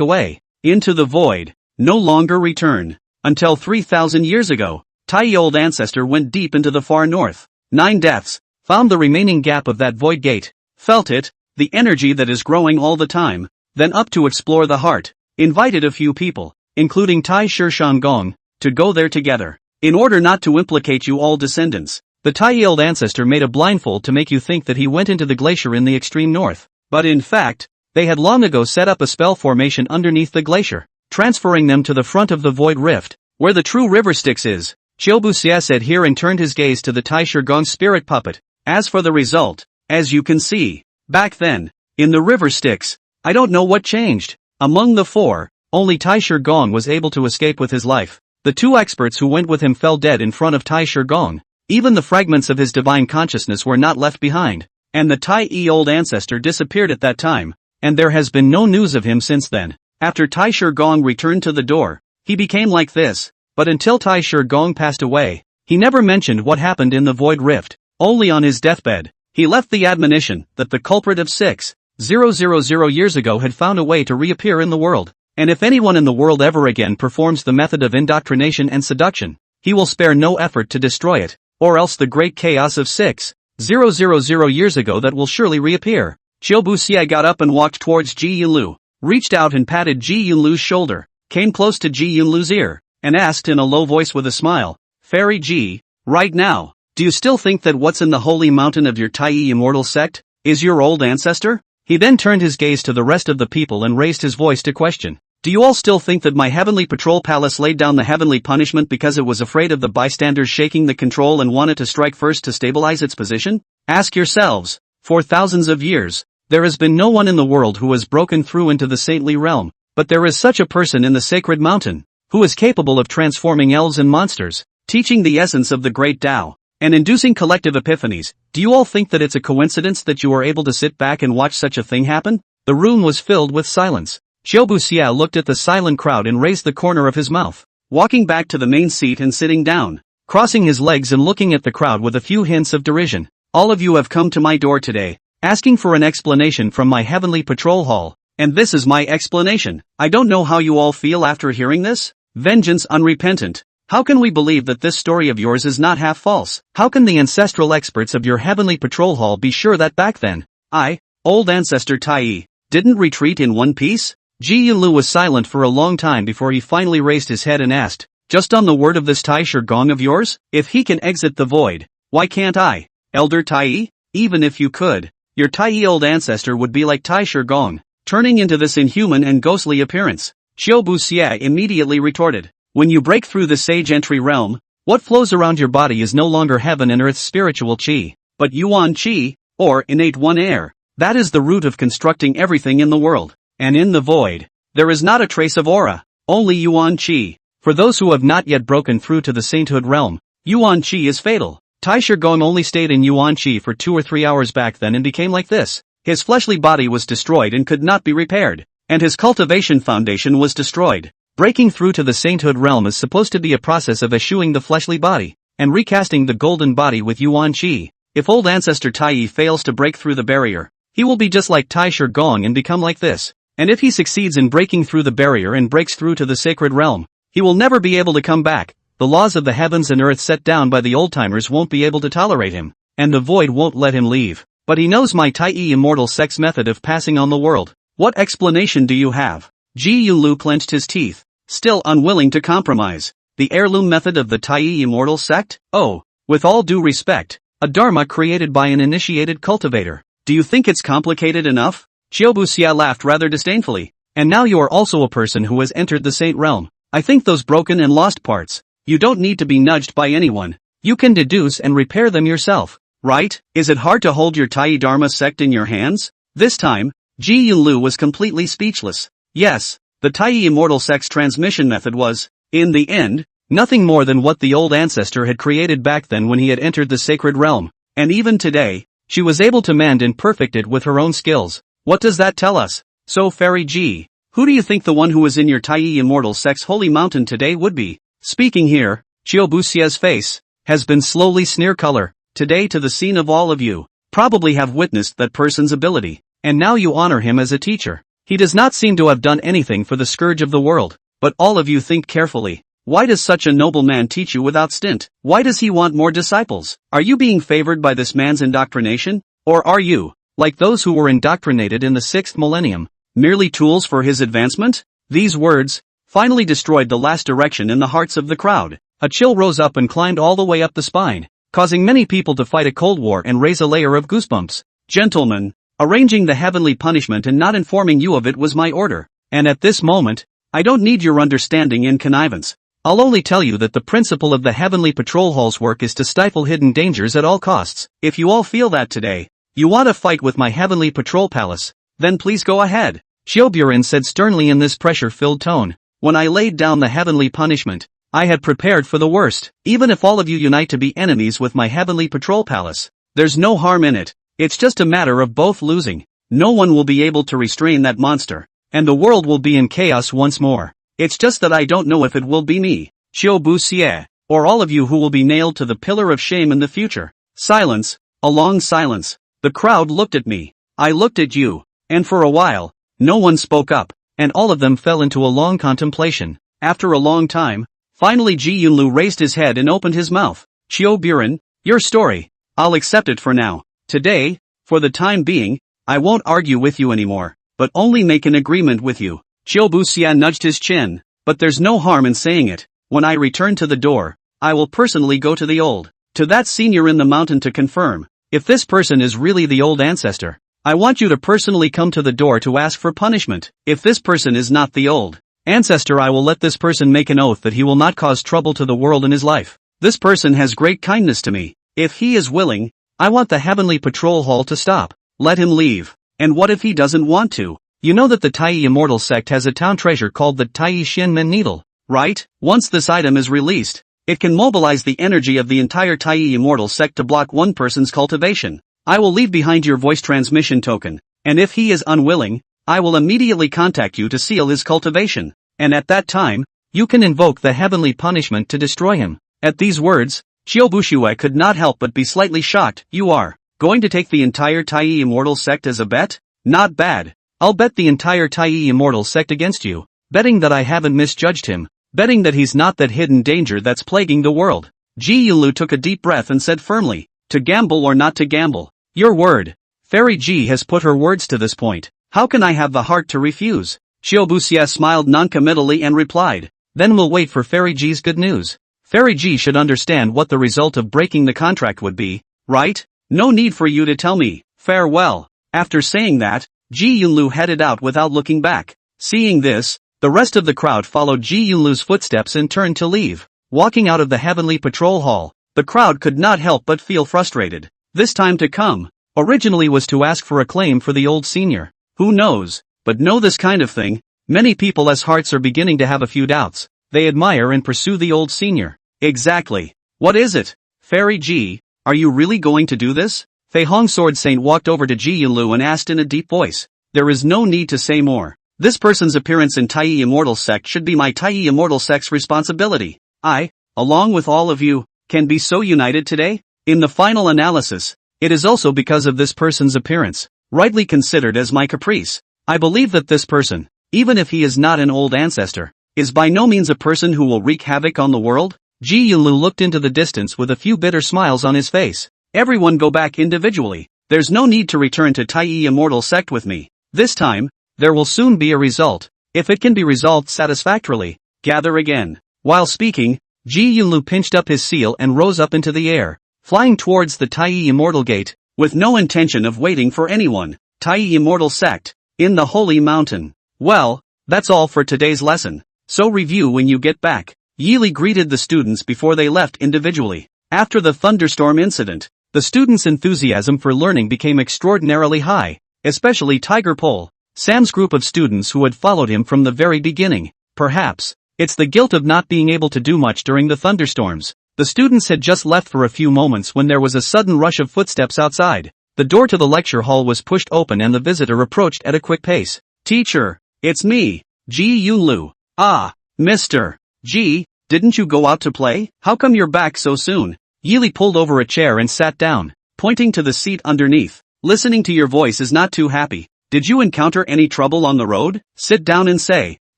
away, into the void, no longer return. Until 3,000 years ago, Tai old ancestor went deep into the far north. 9 deaths, found the remaining gap of that void gate, felt it, the energy that is growing all the time, then up to explore the heart, invited a few people, including Tai Shirshan Gong, to go there together. In order not to implicate you all descendants, the Tai old ancestor made a blindfold to make you think that he went into the glacier in the extreme north, but in fact, they had long ago set up a spell formation underneath the glacier, transferring them to the front of the void rift, where the true river Styx is. Xiaobuxia said here and turned his gaze to the Tai Shigong's spirit puppet. As for the result, as you can see, back then, in the river Styx, I don't know what changed. Among the 4, only Tai Shigong was able to escape with his life. The 2 experts who went with him fell dead in front of Tai Shigong. Even the fragments of his divine consciousness were not left behind, and the Tai old ancestor disappeared at that time, and there has been no news of him since then. After Tai Shigong returned to the door, he became like this, but until Tai Shigong passed away, he never mentioned what happened in the void rift. Only on his deathbed, he left the admonition that the culprit of 6,000 years ago had found a way to reappear in the world, and if anyone in the world ever again performs the method of indoctrination and seduction, he will spare no effort to destroy it, or else the great chaos of 6,000 years ago that will surely reappear. Xiaobuxia got up and walked towards Ji Yunlu, reached out and patted Ji Yunlu's shoulder, came close to Ji Yunlu's ear, and asked in a low voice with a smile, Fairy Ji, right now, do you still think that what's in the holy mountain of your Tai immortal sect is your old ancestor? He then turned his gaze to the rest of the people and raised his voice to question. Do you all still think that my heavenly patrol palace laid down the heavenly punishment because it was afraid of the bystanders shaking the control and wanted to strike first to stabilize its position? Ask yourselves. For thousands of years, there has been no one in the world who has broken through into the saintly realm, but there is such a person in the sacred mountain, who is capable of transforming elves and monsters, teaching the essence of the great Tao, and inducing collective epiphanies. Do you all think that it's a coincidence that you are able to sit back and watch such a thing happen? The room was filled with silence. Xiaobuxia looked at the silent crowd and raised the corner of his mouth, walking back to the main seat and sitting down, crossing his legs and looking at the crowd with a few hints of derision. All of you have come to my door today, asking for an explanation from my heavenly patrol hall, and this is my explanation. I don't know how you all feel after hearing this. Vengeance unrepentant. How can we believe that this story of yours is not half false? How can the ancestral experts of your heavenly patrol hall be sure that back then, I, old ancestor Tai, didn't retreat in one piece? Ji Yunlu was silent for a long time before he finally raised his head and asked, just on the word of this Tai Shigong of yours, if he can exit the void, why can't I, Elder Tai? Even if you could, your Tai old ancestor would be like Tai Gong, turning into this inhuman and ghostly appearance. Qiu Buxia immediately retorted. When you break through the sage entry realm, what flows around your body is no longer heaven and earth's spiritual qi, but yuan qi, or innate one air. That is the root of constructing everything in the world. And in the void, there is not a trace of aura, only yuan qi. For those who have not yet broken through to the sainthood realm, yuan qi is fatal. Tai Gong only stayed in yuan qi for 2 or 3 hours back then and became like this. His fleshly body was destroyed and could not be repaired, and his cultivation foundation was destroyed. Breaking through to the sainthood realm is supposed to be a process of eschewing the fleshly body, and recasting the golden body with yuan qi. If old ancestor Tai fails to break through the barrier, he will be just like Tai Gong and become like this. And if he succeeds in breaking through the barrier and breaks through to the sacred realm, he will never be able to come back. The laws of the heavens and earth set down by the old-timers won't be able to tolerate him, and the void won't let him leave. But he knows my Tai immortal sex method of passing on the world. What explanation do you have? Ji Yunlu clenched his teeth, still unwilling to compromise. The heirloom method of the Tai immortal sect? Oh, with all due respect, a dharma created by an initiated cultivator. Do you think it's complicated enough? Qiu Buxia laughed rather disdainfully. And now you are also a person who has entered the saint realm. I think those broken and lost parts, you don't need to be nudged by anyone. You can deduce and repair them yourself. Right? Is it hard to hold your Tai Dharma sect in your hands? This time, Ji Yunlu was completely speechless. Yes, the Tai immortal sect's transmission method was, in the end, nothing more than what the old ancestor had created back then when he had entered the sacred realm. And even today, she was able to mend and perfect it with her own skills. What does that tell us? So Fairy Ji, who do you think the one who is in your Tai immortal sect's holy mountain today would be? Speaking here, Qiu Buxia's face has been slowly sneer color. Today to the scene of all of you, probably have witnessed that person's ability, and now you honor him as a teacher. He does not seem to have done anything for the scourge of the world, but all of you think carefully. Why does such a noble man teach you without stint? Why does he want more disciples? Are you being favored by this man's indoctrination? Or are you, like those who were indoctrinated in the 6th millennium, merely tools for his advancement? These words finally destroyed the last direction in the hearts of the crowd. A chill rose up and climbed all the way up the spine, causing many people to fight a cold war and raise a layer of goosebumps. Gentlemen, arranging the heavenly punishment and not informing you of it was my order, and at this moment, I don't need your understanding and connivance. I'll only tell you that the principle of the heavenly patrol hall's work is to stifle hidden dangers at all costs. If you all feel that today, you want to fight with my heavenly patrol palace, then please go ahead. Xiao Buren said sternly in this pressure-filled tone. When I laid down the heavenly punishment, I had prepared for the worst. Even if all of you unite to be enemies with my heavenly patrol palace, there's no harm in it. It's just a matter of both losing. No one will be able to restrain that monster, and the world will be in chaos once more. It's just that I don't know if it will be me, Qiu Buxia, or all of you who will be nailed to the pillar of shame in the future. Silence, a long silence. The crowd looked at me. I looked at you, and for a while, no one spoke up, and all of them fell into a long contemplation. After a long time, finally Ji Yunlu raised his head and opened his mouth. Qiu Buren, your story. I'll accept it for now. Today, for the time being, I won't argue with you anymore, but only make an agreement with you. Qiu Buxia nudged his chin, but there's no harm in saying it. When I return to the door, I will personally go to that senior in the mountain to confirm. If this person is really the old ancestor, I want you to personally come to the door to ask for punishment. If this person is not the old ancestor, I will let this person make an oath that he will not cause trouble to the world in his life. This person has great kindness to me. If he is willing, I want the heavenly patrol hall to stop. Let him leave. And what if he doesn't want to? You know that the Tai Immortal sect has a town treasure called the Tai Shinmen Needle, right? Once this item is released, it can mobilize the energy of the entire Tai Immortal sect to block one person's cultivation. I will leave behind your voice transmission token, and if he is unwilling, I will immediately contact you to seal his cultivation. And at that time, you can invoke the heavenly punishment to destroy him. At these words, Qiu Buxia could not help but be slightly shocked. You are going to take the entire Tai Immortal sect as a bet? Not bad. I'll bet the entire Tai Immortal sect against you, betting that I haven't misjudged him, betting that he's not that hidden danger that's plaguing the world. Ji Yunlu took a deep breath and said firmly, to gamble or not to gamble? Your word. Fairy Ji has put her words to this point. How can I have the heart to refuse? Qiu Buxia smiled noncommittally and replied, then we'll wait for Fairy Ji's good news. Fairy Ji should understand what the result of breaking the contract would be, right? No need for you to tell me. Farewell. After saying that, Ji Yunlu headed out without looking back. Seeing this, the rest of the crowd followed Ji Yunlu's footsteps and turned to leave. Walking out of the Heavenly Patrol Hall, the crowd could not help but feel frustrated. This time to come, originally was to ask for a claim for the old senior. Who knows, but know this kind of thing, many people's hearts are beginning to have a few doubts. They admire and pursue the old senior. Exactly. What is it? Fairy Ji, are you really going to do this? Fei Hong Sword Saint walked over to Ji Yunlu and asked in a deep voice. There is no need to say more. This person's appearance in Taiyi Immortal Sect should be my Taiyi Immortal Sect's responsibility. I, along with all of you, can be so united today? In the final analysis, it is also because of this person's appearance, rightly considered as my caprice. I believe that this person, even if he is not an old ancestor, is by no means a person who will wreak havoc on the world. Ji Yunlu looked into the distance with a few bitter smiles on his face. Everyone go back individually. There's no need to return to Taiyi Immortal Sect with me. This time, there will soon be a result. If it can be resolved satisfactorily, gather again. While speaking, Ji Yunlu pinched up his seal and rose up into the air, flying towards the Taiyi Immortal Gate, with no intention of waiting for anyone. Taiyi Immortal Sect, in the Holy Mountain. Well, that's all for today's lesson. So review when you get back. Yili greeted the students before they left individually. After the thunderstorm incident, the students' enthusiasm for learning became extraordinarily high, especially Tiger Pole, Sam's group of students who had followed him from the very beginning. Perhaps, it's the guilt of not being able to do much during the thunderstorms. The students had just left for a few moments when there was a sudden rush of footsteps outside. The door to the lecture hall was pushed open and the visitor approached at a quick pace. Teacher, it's me, Ji Yunlu. Ah, Mr. Ji, didn't you go out to play? How come you're back so soon? Yili pulled over a chair and sat down, pointing to the seat underneath. Listening to your voice is not too happy. Did you encounter any trouble on the road? Sit down and say.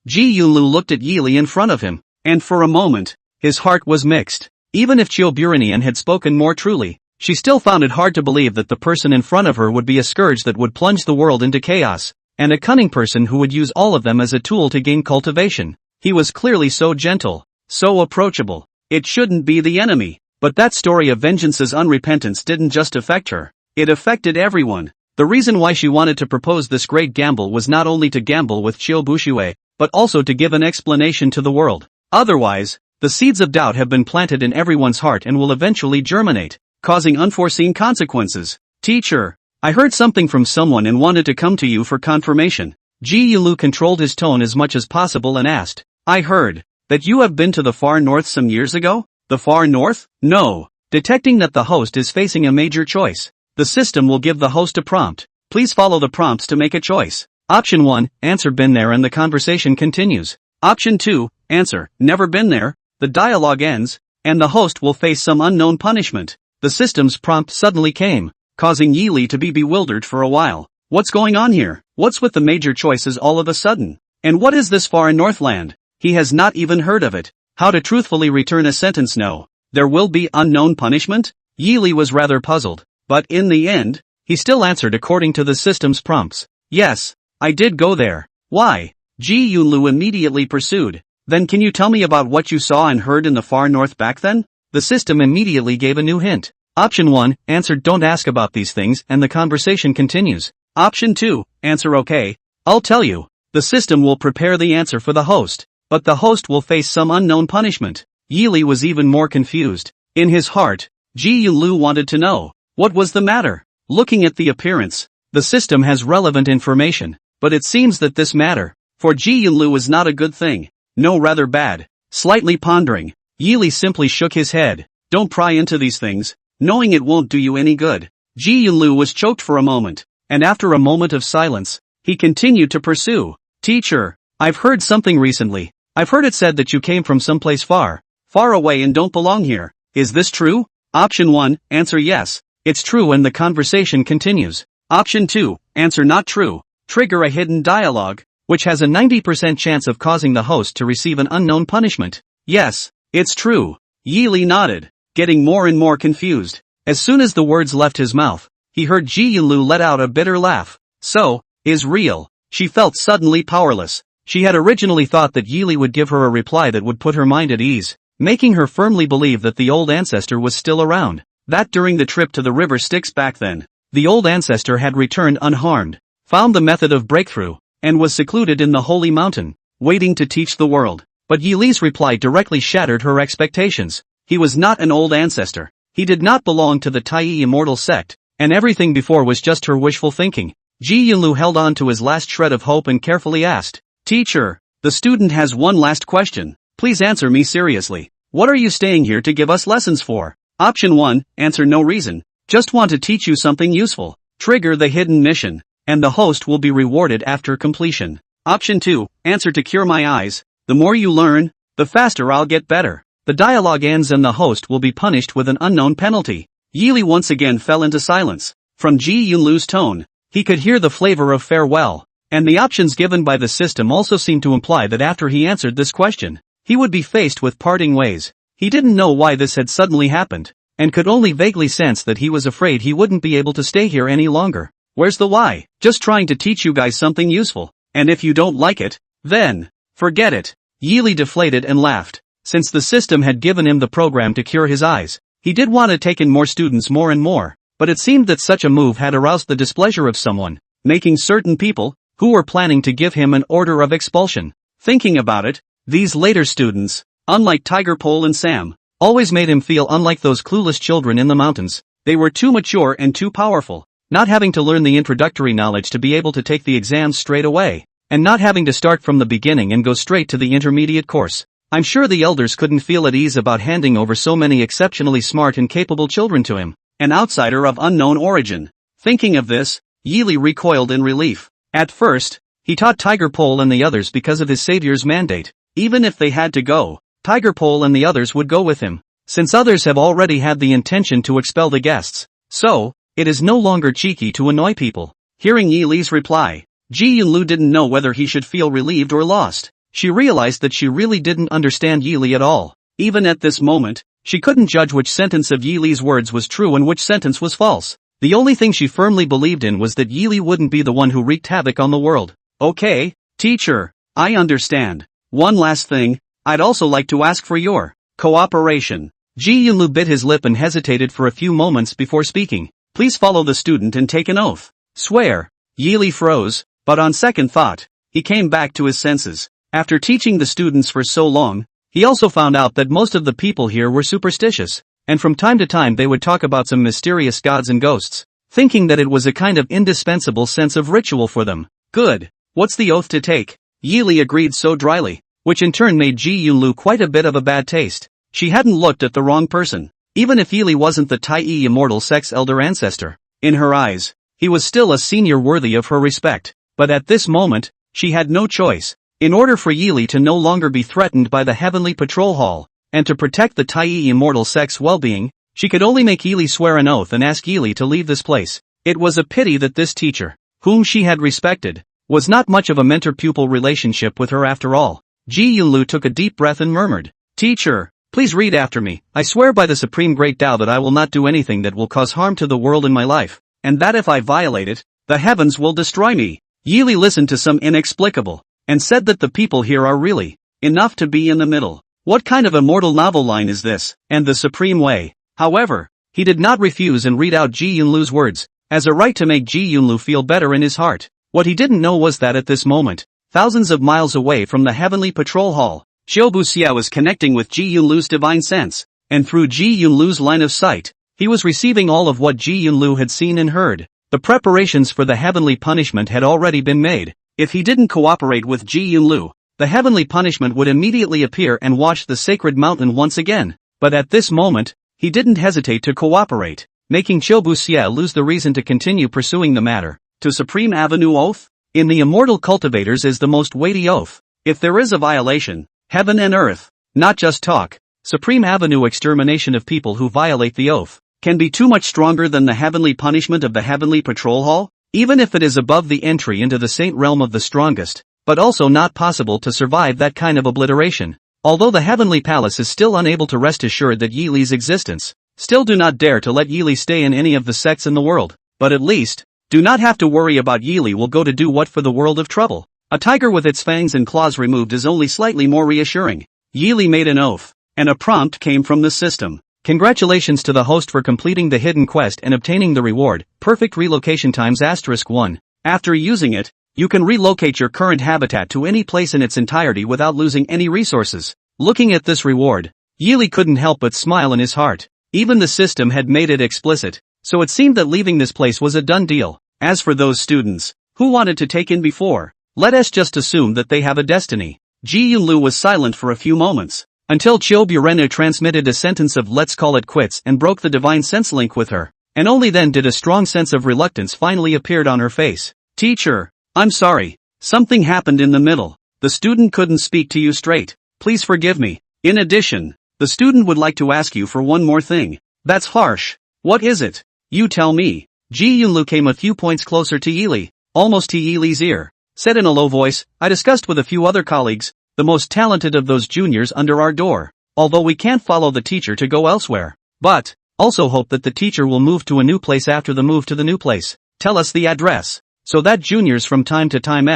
Ji Yunlu looked at Yili in front of him, and for a moment, his heart was mixed. Even if Chiu Buranian had spoken more truly, she still found it hard to believe that the person in front of her would be a scourge that would plunge the world into chaos, and a cunning person who would use all of them as a tool to gain cultivation. He was clearly so gentle, so approachable. It shouldn't be the enemy. But that story of vengeance's unrepentance didn't just affect her. It affected everyone. The reason why she wanted to propose this great gamble was not only to gamble with Chiu Bushue, but also to give an explanation to the world. Otherwise, the seeds of doubt have been planted in everyone's heart and will eventually germinate, causing unforeseen consequences. Teacher, I heard something from someone and wanted to come to you for confirmation. Ji Yulu controlled his tone as much as possible and asked, I heard that you have been to the far north some years ago? The far north? No. Detecting that the host is facing a major choice, the system will give the host a prompt. Please follow the prompts to make a choice. Option 1, answer been there and the conversation continues. Option 2, answer, never been there. The dialogue ends, and the host will face some unknown punishment. The system's prompt suddenly came, causing Yili to be bewildered for a while. What's going on here? What's with the major choices all of a sudden? And what is this far northland? He has not even heard of it. How to truthfully return a sentence? No. There will be unknown punishment? Yili was rather puzzled, but in the end, he still answered according to the system's prompts. Yes, I did go there. Why? Ji Yunlu immediately pursued. Then can you tell me about what you saw and heard in the far north back then? The system immediately gave a new hint. Option 1, answer don't ask about these things and the conversation continues. Option 2, answer okay, I'll tell you. The system will prepare the answer for the host, but the host will face some unknown punishment. Yili was even more confused. In his heart, Ji Yunlu wanted to know, what was the matter? Looking at the appearance, the system has relevant information, but it seems that this matter, for Ji Yunlu is not a good thing. No, rather bad. Slightly pondering, Yili simply shook his head. Don't pry into these things, knowing it won't do you any good. Ji Yunlu was choked for a moment, and after a moment of silence, he continued to pursue. Teacher, I've heard something recently. I've heard it said that you came from someplace far, far away and don't belong here. Is this true? Option 1, answer yes, it's true and the conversation continues. Option 2, answer not true. Trigger a hidden dialogue, which has a 90% chance of causing the host to receive an unknown punishment. Yes, it's true. Yili nodded, getting more and more confused. As soon as the words left his mouth, he heard Ji Yunlu let out a bitter laugh. So, is real. She felt suddenly powerless. She had originally thought that Yili would give her a reply that would put her mind at ease, making her firmly believe that the old ancestor was still around, that during the trip to the river Styx back then, The old ancestor had returned unharmed, found the method of breakthrough, and was secluded in the holy mountain, waiting to teach the world. But Yi Li's reply directly shattered her expectations. He was not an old ancestor. He did not belong to the Tai immortal sect, and everything before was just her wishful thinking. Ji Yunlu held on to his last shred of hope and carefully asked, "Teacher, the student has one last question. Please answer me seriously. What are you staying here to give us lessons for?" Option 1, answer no reason. Just want to teach you something useful. Trigger the hidden mission, and the host will be rewarded after completion. Option 2, answer to cure my eyes. The more you learn, the faster I'll get better. The dialogue ends and the host will be punished with an unknown penalty. Yi Li once again fell into silence. From Ji Yunlu's tone, he could hear the flavor of farewell, and the options given by the system also seemed to imply that after he answered this question, he would be faced with parting ways. He didn't know why this had suddenly happened, and could only vaguely sense that he was afraid he wouldn't be able to stay here any longer. Where's the why? Just trying to teach you guys something useful, and if you don't like it, then forget it. Yi Li deflated and laughed. Since the system had given him the program to cure his eyes, he did want to take in more students more and more, but it seemed that such a move had aroused the displeasure of someone, making certain people, who were planning to give him an order of expulsion. Thinking about it, these later students, unlike Tiger Pole and Sam, always made him feel unlike those clueless children in the mountains. They were too mature and too powerful, not having to learn the introductory knowledge to be able to take the exams straight away, and not having to start from the beginning and go straight to the intermediate course. I'm sure the elders couldn't feel at ease about handing over so many exceptionally smart and capable children to him, an outsider of unknown origin. Thinking of this, Yi Li recoiled in relief. At first, he taught Tiger Pole and the others because of his savior's mandate. Even if they had to go, Tiger Pole and the others would go with him, since others have already had the intention to expel the guests. So, it is no longer cheeky to annoy people. Hearing Yi Li's reply, Ji Yunlu didn't know whether he should feel relieved or lost. She realized that she really didn't understand Yi Li at all. Even at this moment, she couldn't judge which sentence of Yi Li's words was true and which sentence was false. The only thing she firmly believed in was that Yi Li wouldn't be the one who wreaked havoc on the world. Okay, teacher, I understand. One last thing, I'd also like to ask for your cooperation. Ji Yunlu bit his lip and hesitated for a few moments before speaking. Please follow the student and take an oath. Swear. Yi Li froze, but on second thought, he came back to his senses. After teaching the students for so long, he also found out that most of the people here were superstitious, and from time to time they would talk about some mysterious gods and ghosts, thinking that it was a kind of indispensable sense of ritual for them. Good. What's the oath to take? Yi Li agreed so dryly, which in turn made Ji Yunlu quite a bit of a bad taste. She hadn't looked at the wrong person. Even if Yi Li wasn't the Tai immortal sex elder ancestor, in her eyes, he was still a senior worthy of her respect. But at this moment, she had no choice. In order for Yi Li to no longer be threatened by the Heavenly Patrol Hall, and to protect the Tai immortal sex well-being, she could only make Yi Li swear an oath and ask Yi Li to leave this place. It was a pity that this teacher, whom she had respected, was not much of a mentor-pupil relationship with her after all. Ji Yunlu took a deep breath and murmured, "Teacher, please read after me. I swear by the Supreme Great Tao that I will not do anything that will cause harm to the world in my life, and that if I violate it, the heavens will destroy me." Yi Li listened to some inexplicable, and said that the people here are really enough to be in the middle. What kind of immortal novel line is this? And the supreme way? However, he did not refuse and read out Ji Yunlu's words, as a right to make Ji Yunlu feel better in his heart. What he didn't know was that at this moment, thousands of miles away from the Heavenly Patrol Hall, Xiaobu Xia was connecting with Ji Yunlu's divine sense, and through Ji Yunlu's line of sight, he was receiving all of what Ji Yunlu had seen and heard. The preparations for the heavenly punishment had already been made. If he didn't cooperate with Ji Yunlu, the heavenly punishment would immediately appear and watch the sacred mountain once again. But at this moment, he didn't hesitate to cooperate, making Xiaobu Xia lose the reason to continue pursuing the matter. To Supreme Avenue Oath? In the Immortal Cultivators is the most weighty oath. If there is a violation, heaven and earth, not just talk, Supreme Avenue extermination of people who violate the oath, can be too much stronger than the heavenly punishment of the Heavenly Patrol Hall? Even if it is above the entry into the saint realm of the strongest, but also not possible to survive that kind of obliteration. Although the Heavenly Palace is still unable to rest assured that Yi Li's existence, still do not dare to let Yi Li stay in any of the sects in the world, but at least, do not have to worry about Yi Li will go to do what for the world of trouble. A tiger with its fangs and claws removed is only slightly more reassuring. Yi Li made an oath, and a prompt came from the system. Congratulations to the host for completing the hidden quest and obtaining the reward, perfect relocation times *1. After using it, you can relocate your current habitat to any place in its entirety without losing any resources. Looking at this reward, Yili couldn't help but smile in his heart. Even the system had made it explicit, so it seemed that leaving this place was a done deal. As for those students who wanted to take in before, let us just assume that they have a destiny. Ji Yunlu was silent for a few moments, until Chiu Burenu transmitted a sentence of let's call it quits and broke the divine sense link with her, and only then did a strong sense of reluctance finally appeared on her face. Teacher, I'm sorry, something happened in the middle. The student couldn't speak to you straight. Please forgive me. In addition, the student would like to ask you for one more thing. That's harsh. What is it? You tell me. Ji Yunlu came a few points closer to Yili, almost to Yili's ear, said in a low voice, I discussed with a few other colleagues, the most talented of those juniors under our door, although we can't follow the teacher to go elsewhere. But, also hope that the teacher will move to a new place after the move to the new place. Tell us the address, so that juniors from time to time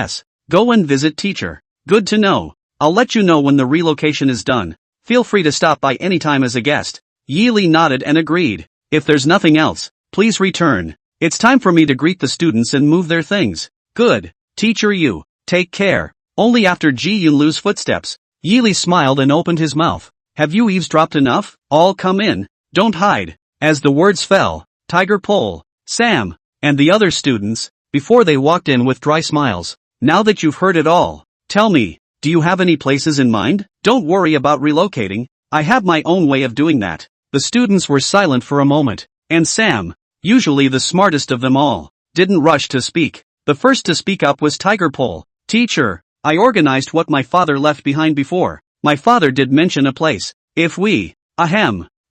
go and visit teacher. Good to know. I'll let you know when the relocation is done. Feel free to stop by any time as a guest. Yili nodded and agreed. If there's nothing else, please return. It's time for me to greet the students and move their things. Good. Teacher, you take care. Only after Ji Yunlu's footsteps, Yili smiled and opened his mouth. Have you eavesdropped enough? All come in. Don't hide. As the words fell, Tiger Pole, Sam, and the other students, before they walked in with dry smiles. Now that you've heard it all, tell me, do you have any places in mind? Don't worry about relocating. I have my own way of doing that. The students were silent for a moment, and Sam, usually the smartest of them all, didn't rush to speak. The first to speak up was Tiger Pole. Teacher, I organized what my father left behind before. My father did mention a place. If we,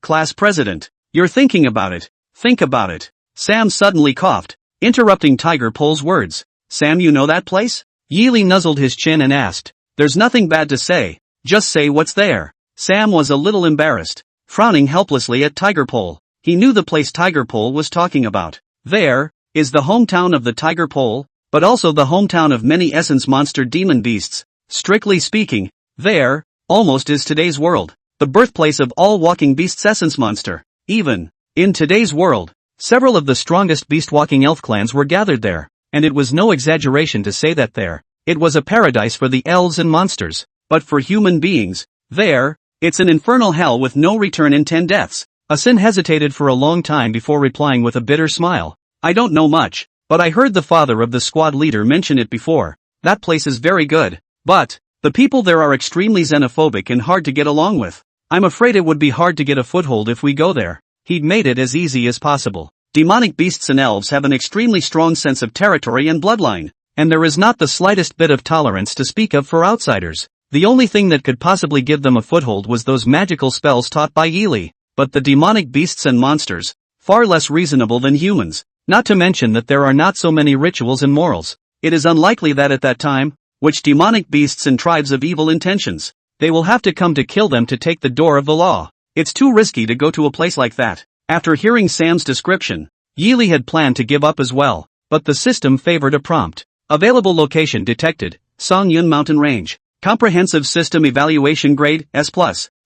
class president, you're thinking about it, think about it. Sam suddenly coughed, interrupting Tiger Pole's words. Sam, you know that place? Yili nuzzled his chin and asked. There's nothing bad to say, just say what's there. Sam was a little embarrassed, frowning helplessly at Tiger Pole. He knew the place Tiger Pole was talking about. There is the hometown of the Tiger Pole, but also the hometown of many essence monster demon beasts. Strictly speaking, there, almost is today's world, the birthplace of all walking beasts essence monster. Even, in today's world, several of the strongest beast-walking elf clans were gathered there, and it was no exaggeration to say that there, it was a paradise for the elves and monsters, but for human beings, there, it's an infernal hell with no return and 10 deaths. Asin hesitated for a long time before replying with a bitter smile. I don't know much, but I heard the father of the squad leader mention it before. That place is very good, but the people there are extremely xenophobic and hard to get along with. I'm afraid it would be hard to get a foothold if we go there. He'd made it as easy as possible. Demonic beasts and elves have an extremely strong sense of territory and bloodline, and there is not the slightest bit of tolerance to speak of for outsiders. The only thing that could possibly give them a foothold was those magical spells taught by Yili, but the demonic beasts and monsters, far less reasonable than humans, not to mention that there are not so many rituals and morals. It is unlikely that at that time, which demonic beasts and tribes of evil intentions, they will have to come to kill them to take the door of the law. It's too risky to go to a place like that. After hearing Sam's description, Yili had planned to give up as well, but the system favored a prompt. Available location detected, Songyun Mountain Range. Comprehensive system evaluation grade, S+.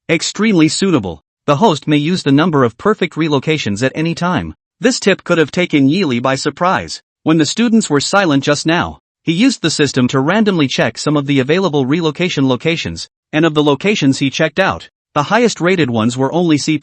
Extremely suitable. The host may use the number of perfect relocations at any time. This tip could have taken Yili by surprise. When the students were silent just now, he used the system to randomly check some of the available relocation locations, and of the locations he checked out, the highest rated ones were only C+,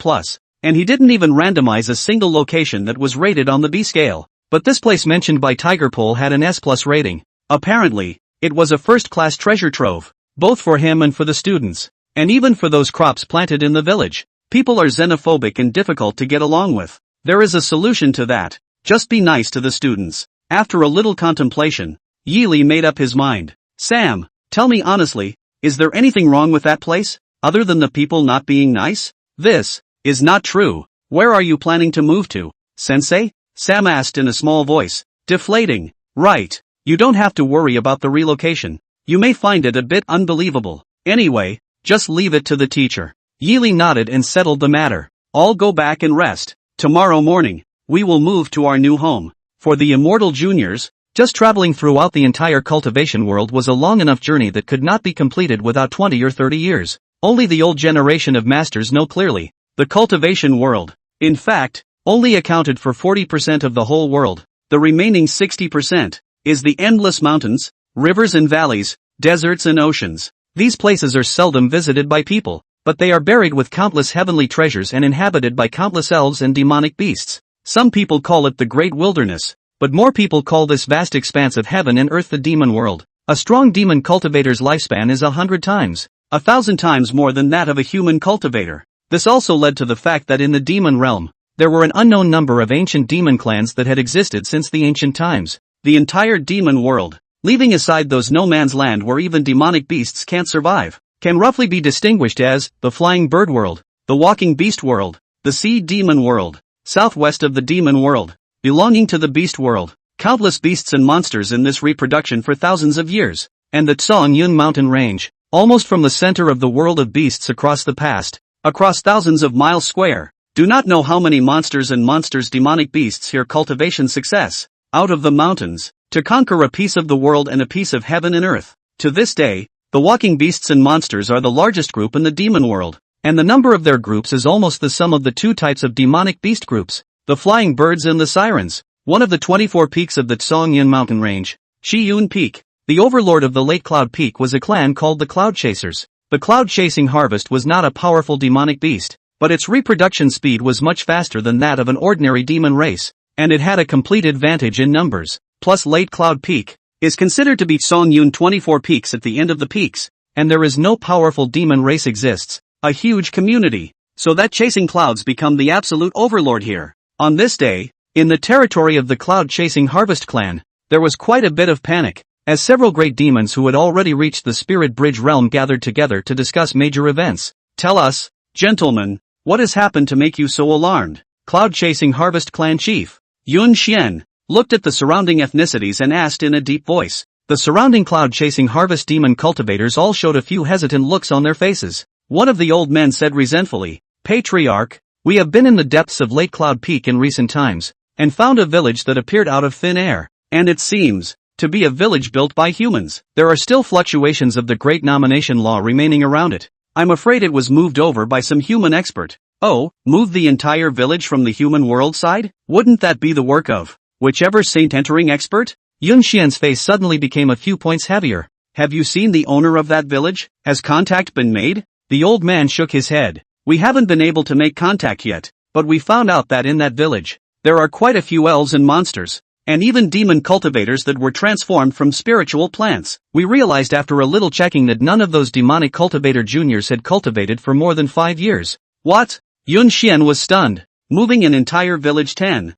and he didn't even randomize a single location that was rated on the B scale. But this place mentioned by Tiger Pole had an S+ rating. Apparently, it was a first-class treasure trove, both for him and for the students, and even for those crops planted in the village. People are xenophobic and difficult to get along with. There is a solution to that. Just be nice to the students. After a little contemplation, Yili made up his mind. Sam, tell me honestly, is there anything wrong with that place, other than the people not being nice? This is not true. Where are you planning to move to, Sensei? Sam asked in a small voice, deflating. Right. You don't have to worry about the relocation. You may find it a bit unbelievable. Anyway, just leave it to the teacher. Yili nodded and settled the matter. I'll go back and rest. Tomorrow morning, we will move to our new home. For the immortal juniors, just traveling throughout the entire cultivation world was a long enough journey that could not be completed without 20 or 30 years. Only the old generation of masters know clearly. The cultivation world, in fact, only accounted for 40% of the whole world. The remaining 60% is the endless mountains, rivers and valleys, deserts and oceans. These places are seldom visited by people, but they are buried with countless heavenly treasures and inhabited by countless elves and demonic beasts. Some people call it the Great Wilderness, but more people call this vast expanse of heaven and earth the demon world. A strong demon cultivator's lifespan is 100 times, 1,000 times more than that of a human cultivator. This also led to the fact that in the demon realm, there were an unknown number of ancient demon clans that had existed since the ancient times. The entire demon world, leaving aside those no man's land where even demonic beasts can't survive, can roughly be distinguished as the flying bird world, the walking beast world, the sea demon world, southwest of the demon world, belonging to the beast world. Countless beasts and monsters in this reproduction for thousands of years, and the Tsongyun mountain range, almost from the center of the world of beasts across the past, across thousands of miles square. Do not know how many monsters and demonic beasts here cultivation success, out of the mountains, to conquer a piece of the world and a piece of heaven and earth. To this day, the walking beasts and monsters are the largest group in the demon world, and the number of their groups is almost the sum of the two types of demonic beast groups, the flying birds and the sirens. One of the 24 peaks of the Tsongyun mountain range, Shiyun Peak, the overlord of the Late Cloud Peak, was a clan called the Cloud Chasers. The cloud-chasing harvest was not a powerful demonic beast, but its reproduction speed was much faster than that of an ordinary demon race, and it had a complete advantage in numbers. Plus Late Cloud Peak is considered to be Tsongyun 24 peaks at the end of the peaks, and there is no powerful demon race exists, a huge community, so that chasing clouds become the absolute overlord here. On this day, in the territory of the cloud-chasing harvest clan, there was quite a bit of panic, as several great demons who had already reached the Spirit Bridge realm gathered together to discuss major events. Tell us, gentlemen, what has happened to make you so alarmed? Cloud-chasing harvest clan chief, Yun Xian, looked at the surrounding ethnicities and asked in a deep voice. The surrounding cloud-chasing harvest demon cultivators all showed a few hesitant looks on their faces. One of the old men said resentfully, Patriarch, we have been in the depths of Late Cloud Peak in recent times, and found a village that appeared out of thin air, and it seems to be a village built by humans. There are still fluctuations of the Great Nomination Law remaining around it. I'm afraid it was moved over by some human expert. Oh, move the entire village from the human world side? Wouldn't that be the work of whichever saint-entering expert? Yun Xian's face suddenly became a few points heavier. Have you seen the owner of that village? Has contact been made? The old man shook his head. We haven't been able to make contact yet, but we found out that in that village, there are quite a few elves and monsters, and even demon cultivators that were transformed from spiritual plants. We realized after a little checking that none of those demonic cultivator juniors had cultivated for more than 5 years. What? Yun Xian was stunned. Moving an entire village 10,000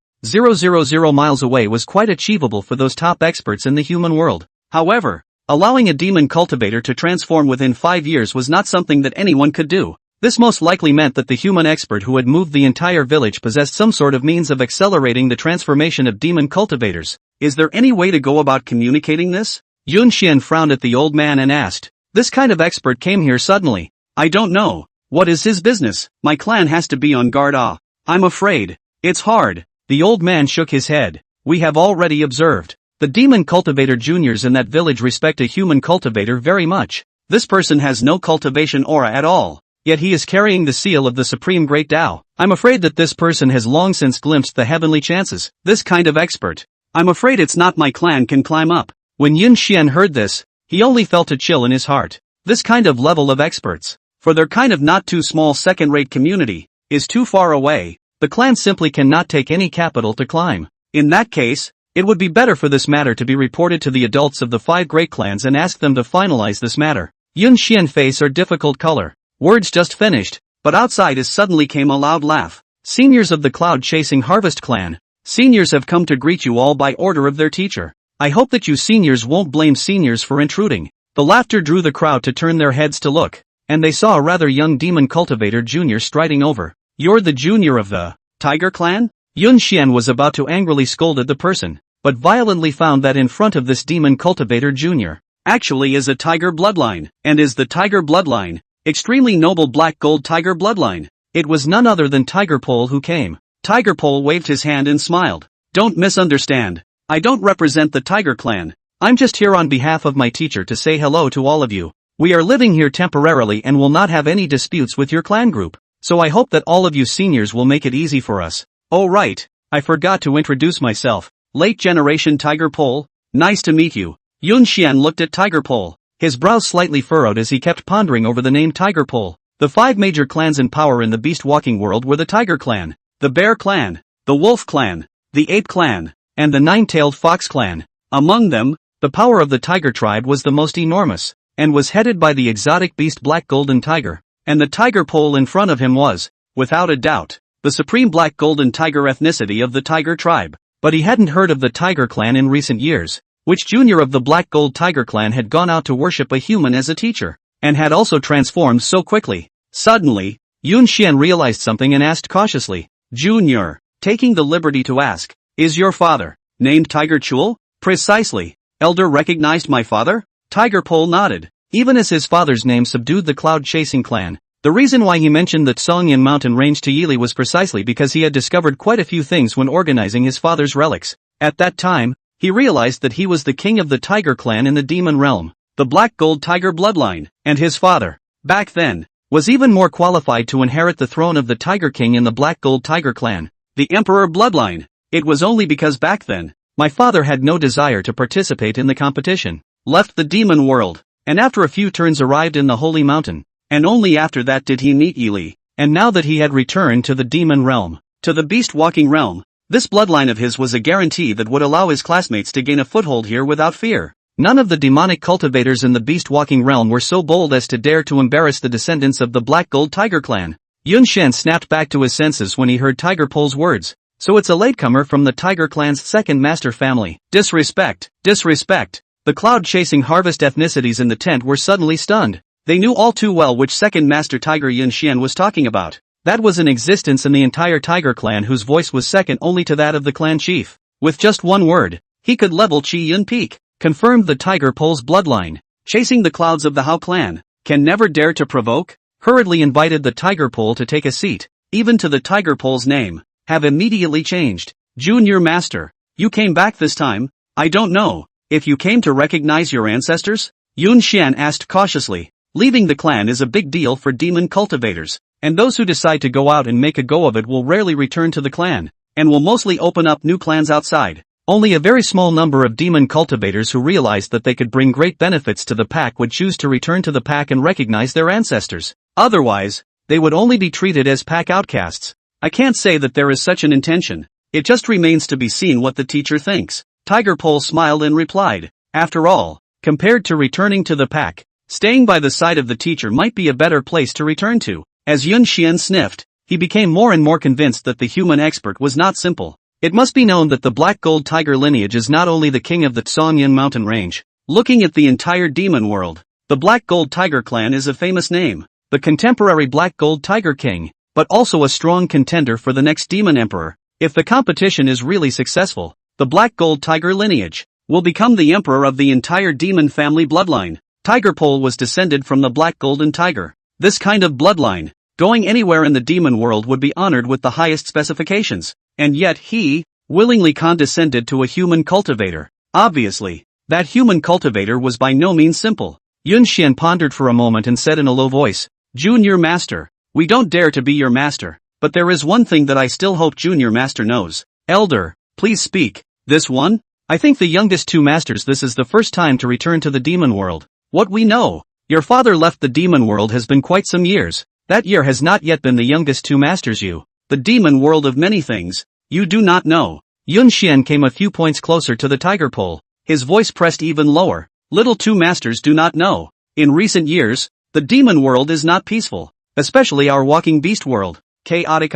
miles away was quite achievable for those top experts in the human world. However, allowing a demon cultivator to transform within 5 years was not something that anyone could do. This most likely meant that the human expert who had moved the entire village possessed some sort of means of accelerating the transformation of demon cultivators. Is there any way to go about communicating this? Yun Xian frowned at the old man and asked. This kind of expert came here suddenly. I don't know. What is his business? My clan has to be on guard. I'm afraid. It's hard. The old man shook his head. We have already observed. The demon cultivator juniors in that village respect a human cultivator very much. This person has no cultivation aura at all. Yet he is carrying the seal of the Supreme Great Tao. I'm afraid that this person has long since glimpsed the heavenly chances. This kind of expert. I'm afraid it's not my clan can climb up. When Yun Xian heard this, he only felt a chill in his heart. This kind of level of experts, for their kind of not too small second-rate community, is too far away. The clan simply cannot take any capital to climb. In that case, it would be better for this matter to be reported to the adults of the 5 great clans and ask them to finalize this matter. Yun Xian face or difficult color. Words just finished, but outside suddenly came a loud laugh. Seniors of the cloud-chasing harvest clan, seniors have come to greet you all by order of their teacher. I hope that you seniors won't blame seniors for intruding. The laughter drew the crowd to turn their heads to look, and they saw a rather young demon cultivator junior striding over. You're the junior of the Tiger Clan? Yun Xian was about to angrily scold at the person, but violently found that in front of this demon cultivator junior actually is a tiger bloodline, and is the tiger bloodline. Extremely noble black gold tiger bloodline. It was none other than Tiger Pole who came. Tiger Pole waved his hand and smiled. Don't misunderstand. I don't represent the Tiger Clan. I'm just here on behalf of my teacher to say hello to all of you. We are living here temporarily and will not have any disputes with your clan group. so I hope that all of you seniors will make it easy for us. Oh right, I forgot to introduce myself. Late generation Tiger Pole, nice to meet you. Yun Xian looked at Tiger Pole, his brows slightly furrowed as he kept pondering over the name Tiger Pole. The 5 major clans in power in the beast-walking world were the Tiger Clan, the Bear Clan, the Wolf Clan, the Ape Clan, and the 9-tailed Fox Clan. Among them, the power of the Tiger tribe was the most enormous, and was headed by the exotic beast Black Golden Tiger, and the Tiger Pole in front of him was, without a doubt, the supreme Black Golden Tiger ethnicity of the Tiger tribe. But he hadn't heard of the Tiger Clan in recent years, which junior of the Black Gold Tiger Clan had gone out to worship a human as a teacher, and had also transformed so quickly. Suddenly, Yun Xian realized something and asked cautiously, Junior, taking the liberty to ask, is your father named Tiger Chul? Precisely. Elder recognized my father? Tiger Pole nodded. Even as his father's name subdued the cloud-chasing clan, the reason why he mentioned the Songyan mountain range to Yili was precisely because he had discovered quite a few things when organizing his father's relics. At that time, he realized that he was the king of the Tiger clan in the demon realm, the Black Gold Tiger bloodline, and his father, back then, was even more qualified to inherit the throne of the Tiger King in the Black Gold Tiger clan, the Emperor bloodline. It was only because back then, my father had no desire to participate in the competition, left the demon world, and after a few turns arrived in the Holy Mountain, and only after that did he meet Yili, and now that he had returned to the demon realm, to the beast-walking realm, this bloodline of his was a guarantee that would allow his classmates to gain a foothold here without fear. None of the demonic cultivators in the beast-walking realm were so bold as to dare to embarrass the descendants of the Black Gold Tiger clan. Yun Xian snapped back to his senses when he heard Tiger Pole's words. So it's a latecomer from the Tiger clan's second master family. Disrespect, disrespect. The cloud-chasing harvest ethnicities in the tent were suddenly stunned. They knew all too well which second master Tiger Yun Xian was talking about. That was an existence in the entire Tiger clan whose voice was second only to that of the clan chief. With just one word, he could level Qi Yun Peak. Confirmed the Tiger Pole's bloodline, chasing the clouds of the Hao clan, can never dare to provoke, hurriedly invited the Tiger Pole to take a seat, even to the Tiger Pole's name, have immediately changed. Junior Master, you came back this time, I don't know, if you came to recognize your ancestors? Yun Xian asked cautiously. Leaving the clan is a big deal for demon cultivators, and those who decide to go out and make a go of it will rarely return to the clan, and will mostly open up new clans outside. Only a very small number of demon cultivators who realized that they could bring great benefits to the pack would choose to return to the pack and recognize their ancestors. Otherwise, they would only be treated as pack outcasts. I can't say that there is such an intention. It just remains to be seen what the teacher thinks. Tiger Pole smiled and replied, after all, compared to returning to the pack, staying by the side of the teacher might be a better place to return to. As Yun Xian sniffed, he became more and more convinced that the human expert was not simple. It must be known that the Black Gold Tiger lineage is not only the king of the Songyan mountain range. Looking at the entire demon world, the Black Gold Tiger clan is a famous name, the contemporary Black Gold Tiger king, but also a strong contender for the next demon emperor. If the competition is really successful, the Black Gold Tiger lineage will become the emperor of the entire demon family bloodline. Tiger Pole was descended from the Black Golden Tiger. This kind of bloodline, going anywhere in the demon world would be honored with the highest specifications. And yet he, willingly condescended to a human cultivator. Obviously, that human cultivator was by no means simple. Yun Xian pondered for a moment and said in a low voice, Junior Master, we don't dare to be your master, but there is one thing that I still hope Junior Master knows. Elder, please speak. This one? I think the youngest two masters this is the first time to return to the demon world. What we know, your father left the demon world has been quite some years. That year has not yet been the youngest two masters you. The demon world of many things, you do not know. Yun Xian came a few points closer to the Tiger Pole, his voice pressed even lower. Little two masters do not know. In recent years, the demon world is not peaceful, especially our walking beast world. Chaotic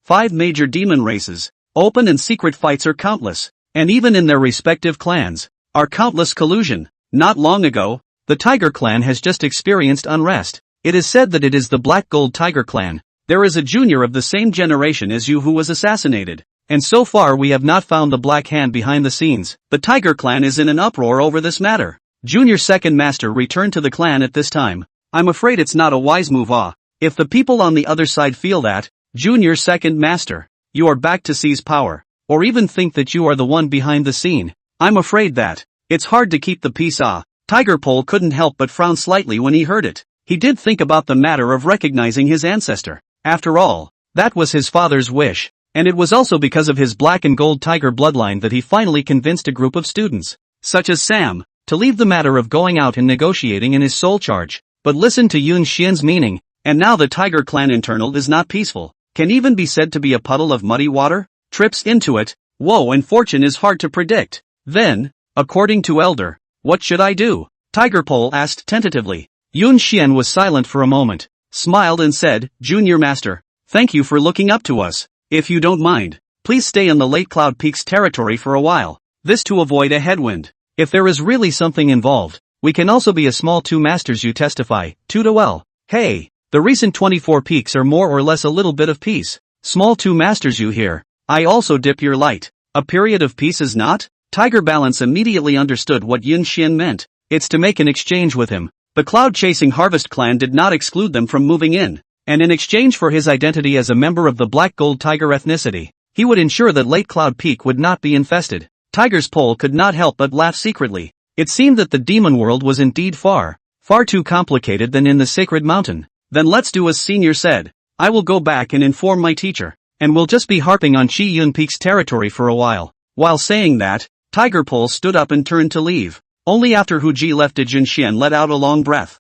5 major demon races, open and secret fights are countless, and even in their respective clans, are countless collusion. Not long ago, the Tiger clan has just experienced unrest. It is said that it is the Black Gold Tiger clan. There is a junior of the same generation as you who was assassinated, and so far we have not found the black hand behind the scenes. The Tiger clan is in an uproar over this matter. Junior second master returned to the clan at this time. I'm afraid it's not a wise move. If the people on the other side feel that, Junior second master, you are back to seize power, or even think that you are the one behind the scene, I'm afraid that it's hard to keep the peace. Tiger Pole couldn't help but frown slightly when he heard it. He did think about the matter of recognizing his ancestor. After all, that was his father's wish. And it was also because of his black and gold tiger bloodline that he finally convinced a group of students, such as Sam, to leave the matter of going out and negotiating in his sole charge. But listen to Yun Xian's meaning, and now the tiger clan internal is not peaceful, can even be said to be a puddle of muddy water, trips into it, woe and fortune is hard to predict. Then, according to Elder, what should I do? Tiger Pole asked tentatively. Yun Xian was silent for a moment, smiled and said, Junior Master, thank you for looking up to us. If you don't mind, please stay in the Late Cloud Peaks territory for a while, this to avoid a headwind. If there is really something involved, we can also be a small two masters you testify, to well. Hey, the recent 24 peaks are more or less a little bit of peace. Small two masters you hear, I also dip your light. A period of peace is not? Tiger Balance immediately understood what Yun Xian meant, it's to make an exchange with him. The cloud-chasing Harvest clan did not exclude them from moving in. And in exchange for his identity as a member of the Black Gold Tiger ethnicity, he would ensure that Late Cloud Peak would not be infested. Tiger's Pole could not help but laugh secretly. It seemed that the demon world was indeed far too complicated than in the sacred mountain. Then let's do as Senior said. I will go back and inform my teacher, and we'll just be harping on Chi Yun Peak's territory for a while. While saying that, Tiger Pole stood up and turned to leave. Only after Hu Ji left did Jun Xian let out a long breath.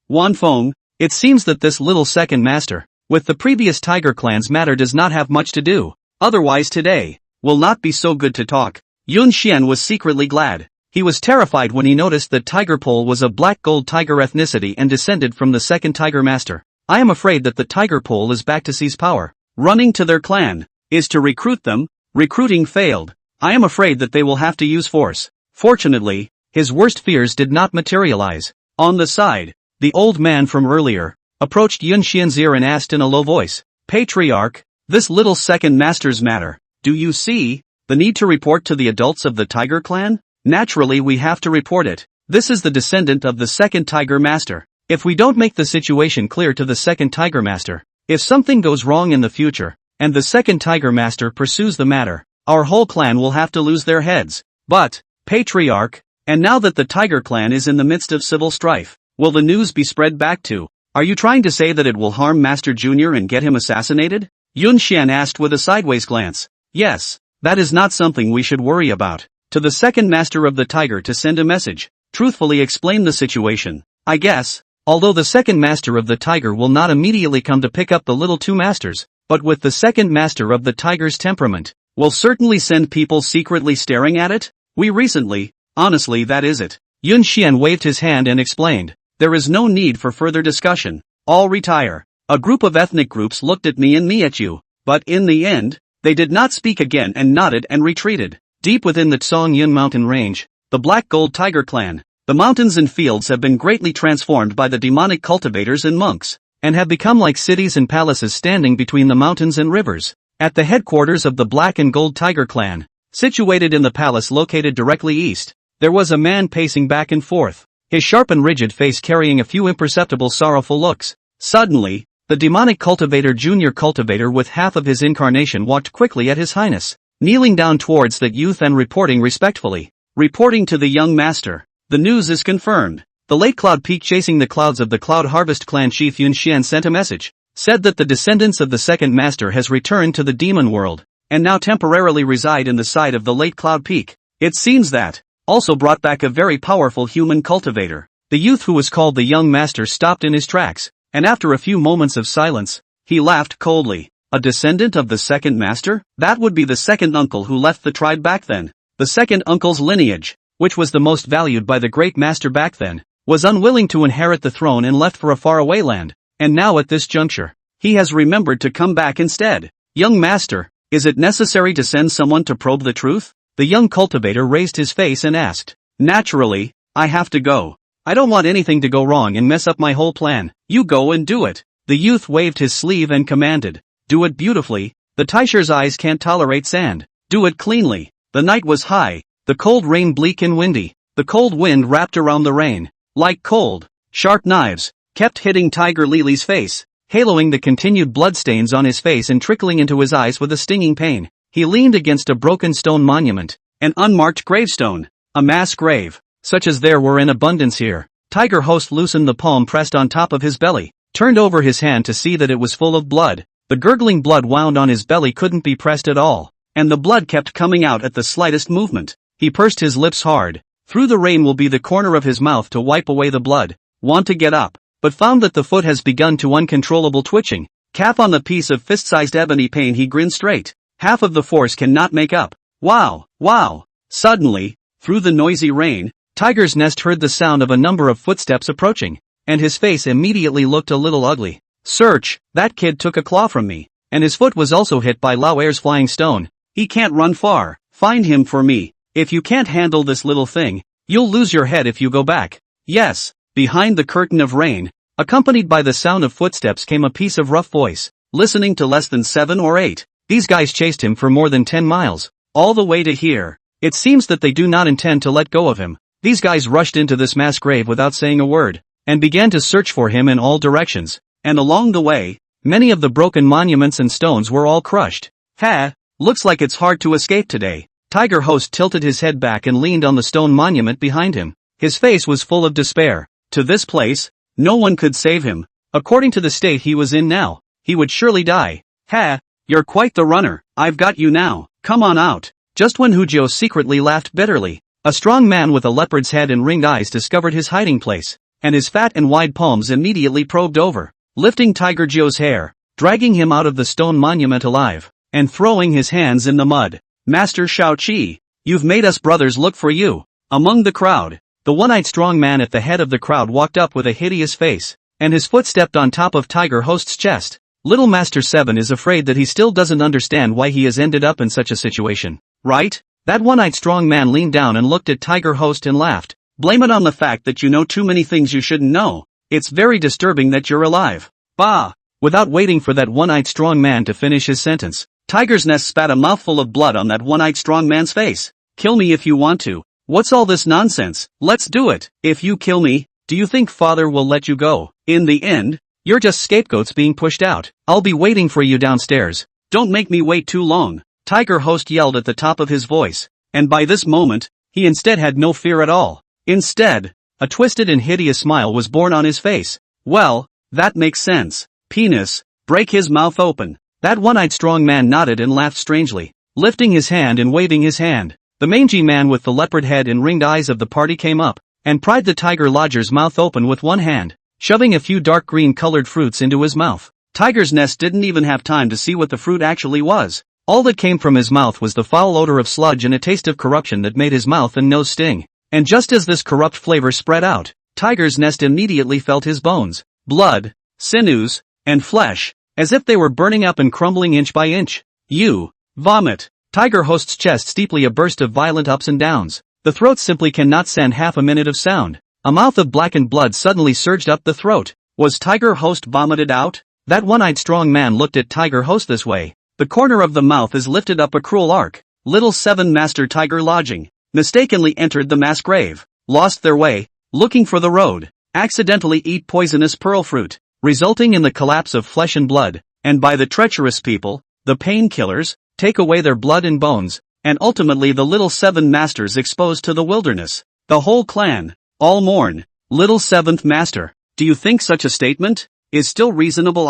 Wan Feng, it seems that this little second master, with the previous tiger clan's matter does not have much to do, otherwise today, will not be so good to talk. Yun Xian was secretly glad. He was terrified when he noticed that Tiger Pole was of black gold tiger ethnicity and descended from the second tiger master. I am afraid that the Tiger Pole is back to seize power. Running to their clan, is to recruit them, recruiting failed. I am afraid that they will have to use force. Fortunately, his worst fears did not materialize. On the side, the old man from earlier, approached Yun Xian's ear and asked in a low voice, Patriarch, this little second master's matter, do you see the need to report to the adults of the tiger clan? Naturally we have to report it. This is the descendant of the second tiger master. If we don't make the situation clear to the second tiger master, if something goes wrong in the future, and the second tiger master pursues the matter, our whole clan will have to lose their heads. But, Patriarch, and now that the tiger clan is in the midst of civil strife, will the news be spread back to? Are you trying to say that it will harm Master Junior and get him assassinated? Yun Xian asked with a sideways glance. Yes, that is not something we should worry about. To the second master of the tiger to send a message, truthfully explain the situation. I guess, although the second master of the tiger will not immediately come to pick up the little two masters, but with the second master of the tiger's temperament, will certainly send people secretly staring at it? We recently, honestly that is it. Yun Xian waved his hand and explained. There is no need for further discussion. All retire. A group of ethnic groups looked at me and me at you, but in the end, they did not speak again and nodded and retreated. Deep within the Tsongyun mountain range, the Black Gold Tiger clan, the mountains and fields have been greatly transformed by the demonic cultivators and monks, and have become like cities and palaces standing between the mountains and rivers. At the headquarters of the Black and Gold Tiger clan, situated in the palace located directly east, there was a man pacing back and forth, his sharp and rigid face carrying a few imperceptible sorrowful looks. Suddenly, the demonic cultivator junior cultivator with half of his incarnation walked quickly at his highness, kneeling down towards that youth and reporting respectfully. Reporting to the young master, the news is confirmed. The Late Cloud Peak chasing the clouds of the Cloud Harvest clan chief Yun Xian sent a message, said that the descendants of the second master has returned to the demon world, and now temporarily reside in the side of the Late Cloud Peak. It seems that, also brought back a very powerful human cultivator. The youth who was called the young master stopped in his tracks, and after a few moments of silence, he laughed coldly. A descendant of the second master? That would be the second uncle who left the tribe back then. The second uncle's lineage, which was the most valued by the great master back then, was unwilling to inherit the throne and left for a faraway land, and now at this juncture, he has remembered to come back instead. Young master, is it necessary to send someone to probe the truth? The young cultivator raised his face and asked. Naturally, I have to go. I don't want anything to go wrong and mess up my whole plan. You go and do it. The youth waved his sleeve and commanded. Do it beautifully. The Taishar's eyes can't tolerate sand. Do it cleanly. The night was high, the cold rain bleak and windy. The cold wind wrapped around the rain, like cold, sharp knives, kept hitting Tiger Lily's face, haloing the continued bloodstains on his face and trickling into his eyes with a stinging pain. He leaned against a broken stone monument, an unmarked gravestone, a mass grave, such as there were in abundance here. Tiger Host loosened the palm pressed on top of his belly. turned over his hand to see that it was full of blood. The gurgling blood wound on his belly couldn't be pressed at all, and the blood kept coming out at the slightest movement. He pursed his lips hard. Through the rain will be the corner of his mouth to wipe away the blood. Want to get up, but found that the foot has begun to uncontrollable twitching. Calf on the piece of fist-sized ebony pane, he grinned straight. Half of the force cannot make up. Wow, wow. Suddenly, through the noisy rain, Tiger's Nest heard the sound of a number of footsteps approaching, and his face immediately looked a little ugly. Search, that kid took a claw from me, and his foot was also hit by Lao Er's flying stone. He can't run far. Find him for me. If you can't handle this little thing, you'll lose your head if you go back. Yes. Behind the curtain of rain, accompanied by the sound of footsteps, came a piece of rough voice. Listening to less than 7 or 8. These guys chased him for more than 10 miles. All the way to here. It seems that they do not intend to let go of him. These guys rushed into this mass grave without saying a word, and began to search for him in all directions. And along the way, many of the broken monuments and stones were all crushed. Looks like it's hard to escape today. Tiger Host tilted his head back and leaned on the stone monument behind him. His face was full of despair. To this place, no one could save him. According to the state he was in now, he would surely die. You're quite the runner. I've got you now. Come on out. Just when Hujio secretly laughed bitterly, a strong man with a leopard's head and ringed eyes discovered his hiding place, and his fat and wide palms immediately probed over, lifting Tiger Joe's hair, dragging him out of the stone monument alive, and throwing his hands in the mud. Master Shao-Chi, you've made us brothers look for you. Among the crowd, the one-eyed strong man at the head of the crowd walked up with a hideous face, and his foot stepped on top of Tiger Host's chest. Little Master 7 is afraid that he still doesn't understand why he has ended up in such a situation, right? That one-eyed strong man leaned down and looked at Tiger Host and laughed. Blame it on the fact that you know too many things you shouldn't know. It's very disturbing that you're alive. Bah! Without waiting for that one-eyed strong man to finish his sentence, Tiger's Nest spat a mouthful of blood on that one-eyed strong man's face. Kill me if you want to. What's all this nonsense? Let's do it. If you kill me, do you think Father will let you go? In the end, you're just scapegoats being pushed out. I'll be waiting for you downstairs. Don't make me wait too long. Tiger Host yelled at the top of his voice, and by this moment, he instead had no fear at all. Instead, a twisted and hideous smile was born on his face. Well, that makes sense. Penis, break his mouth open. That one-eyed strong man nodded and laughed strangely, lifting his hand and waving his hand. The mangy man with the leopard head and ringed eyes of the party came up, and pried the tiger lodger's mouth open with one hand, shoving a few dark green colored fruits into his mouth. Tiger's Nest didn't even have time to see what the fruit actually was. All that came from his mouth was the foul odor of sludge and a taste of corruption that made his mouth and nose sting. And just as this corrupt flavor spread out, Tiger's Nest immediately felt his bones, blood, sinews, and flesh, as if they were burning up and crumbling inch by inch. Vomit. Tiger Host's chest steeply a burst of violent ups and downs. The throat simply cannot send half a minute of sound. A mouth of blackened blood suddenly surged up the throat. Was Tiger Host vomited out? That one-eyed strong man looked at Tiger Host this way. The corner of the mouth is lifted up a cruel arc. Little 7 Master Tiger Lodging. Mistakenly entered the mass grave. Lost their way. Looking for the road. Accidentally eat poisonous pearl fruit, resulting in the collapse of flesh and blood. And by the treacherous people, the painkillers, take away their blood and bones, and ultimately the little 7 masters exposed to the wilderness. The whole clan, all mourn. Little 7th Master, do you think such a statement is still reasonable?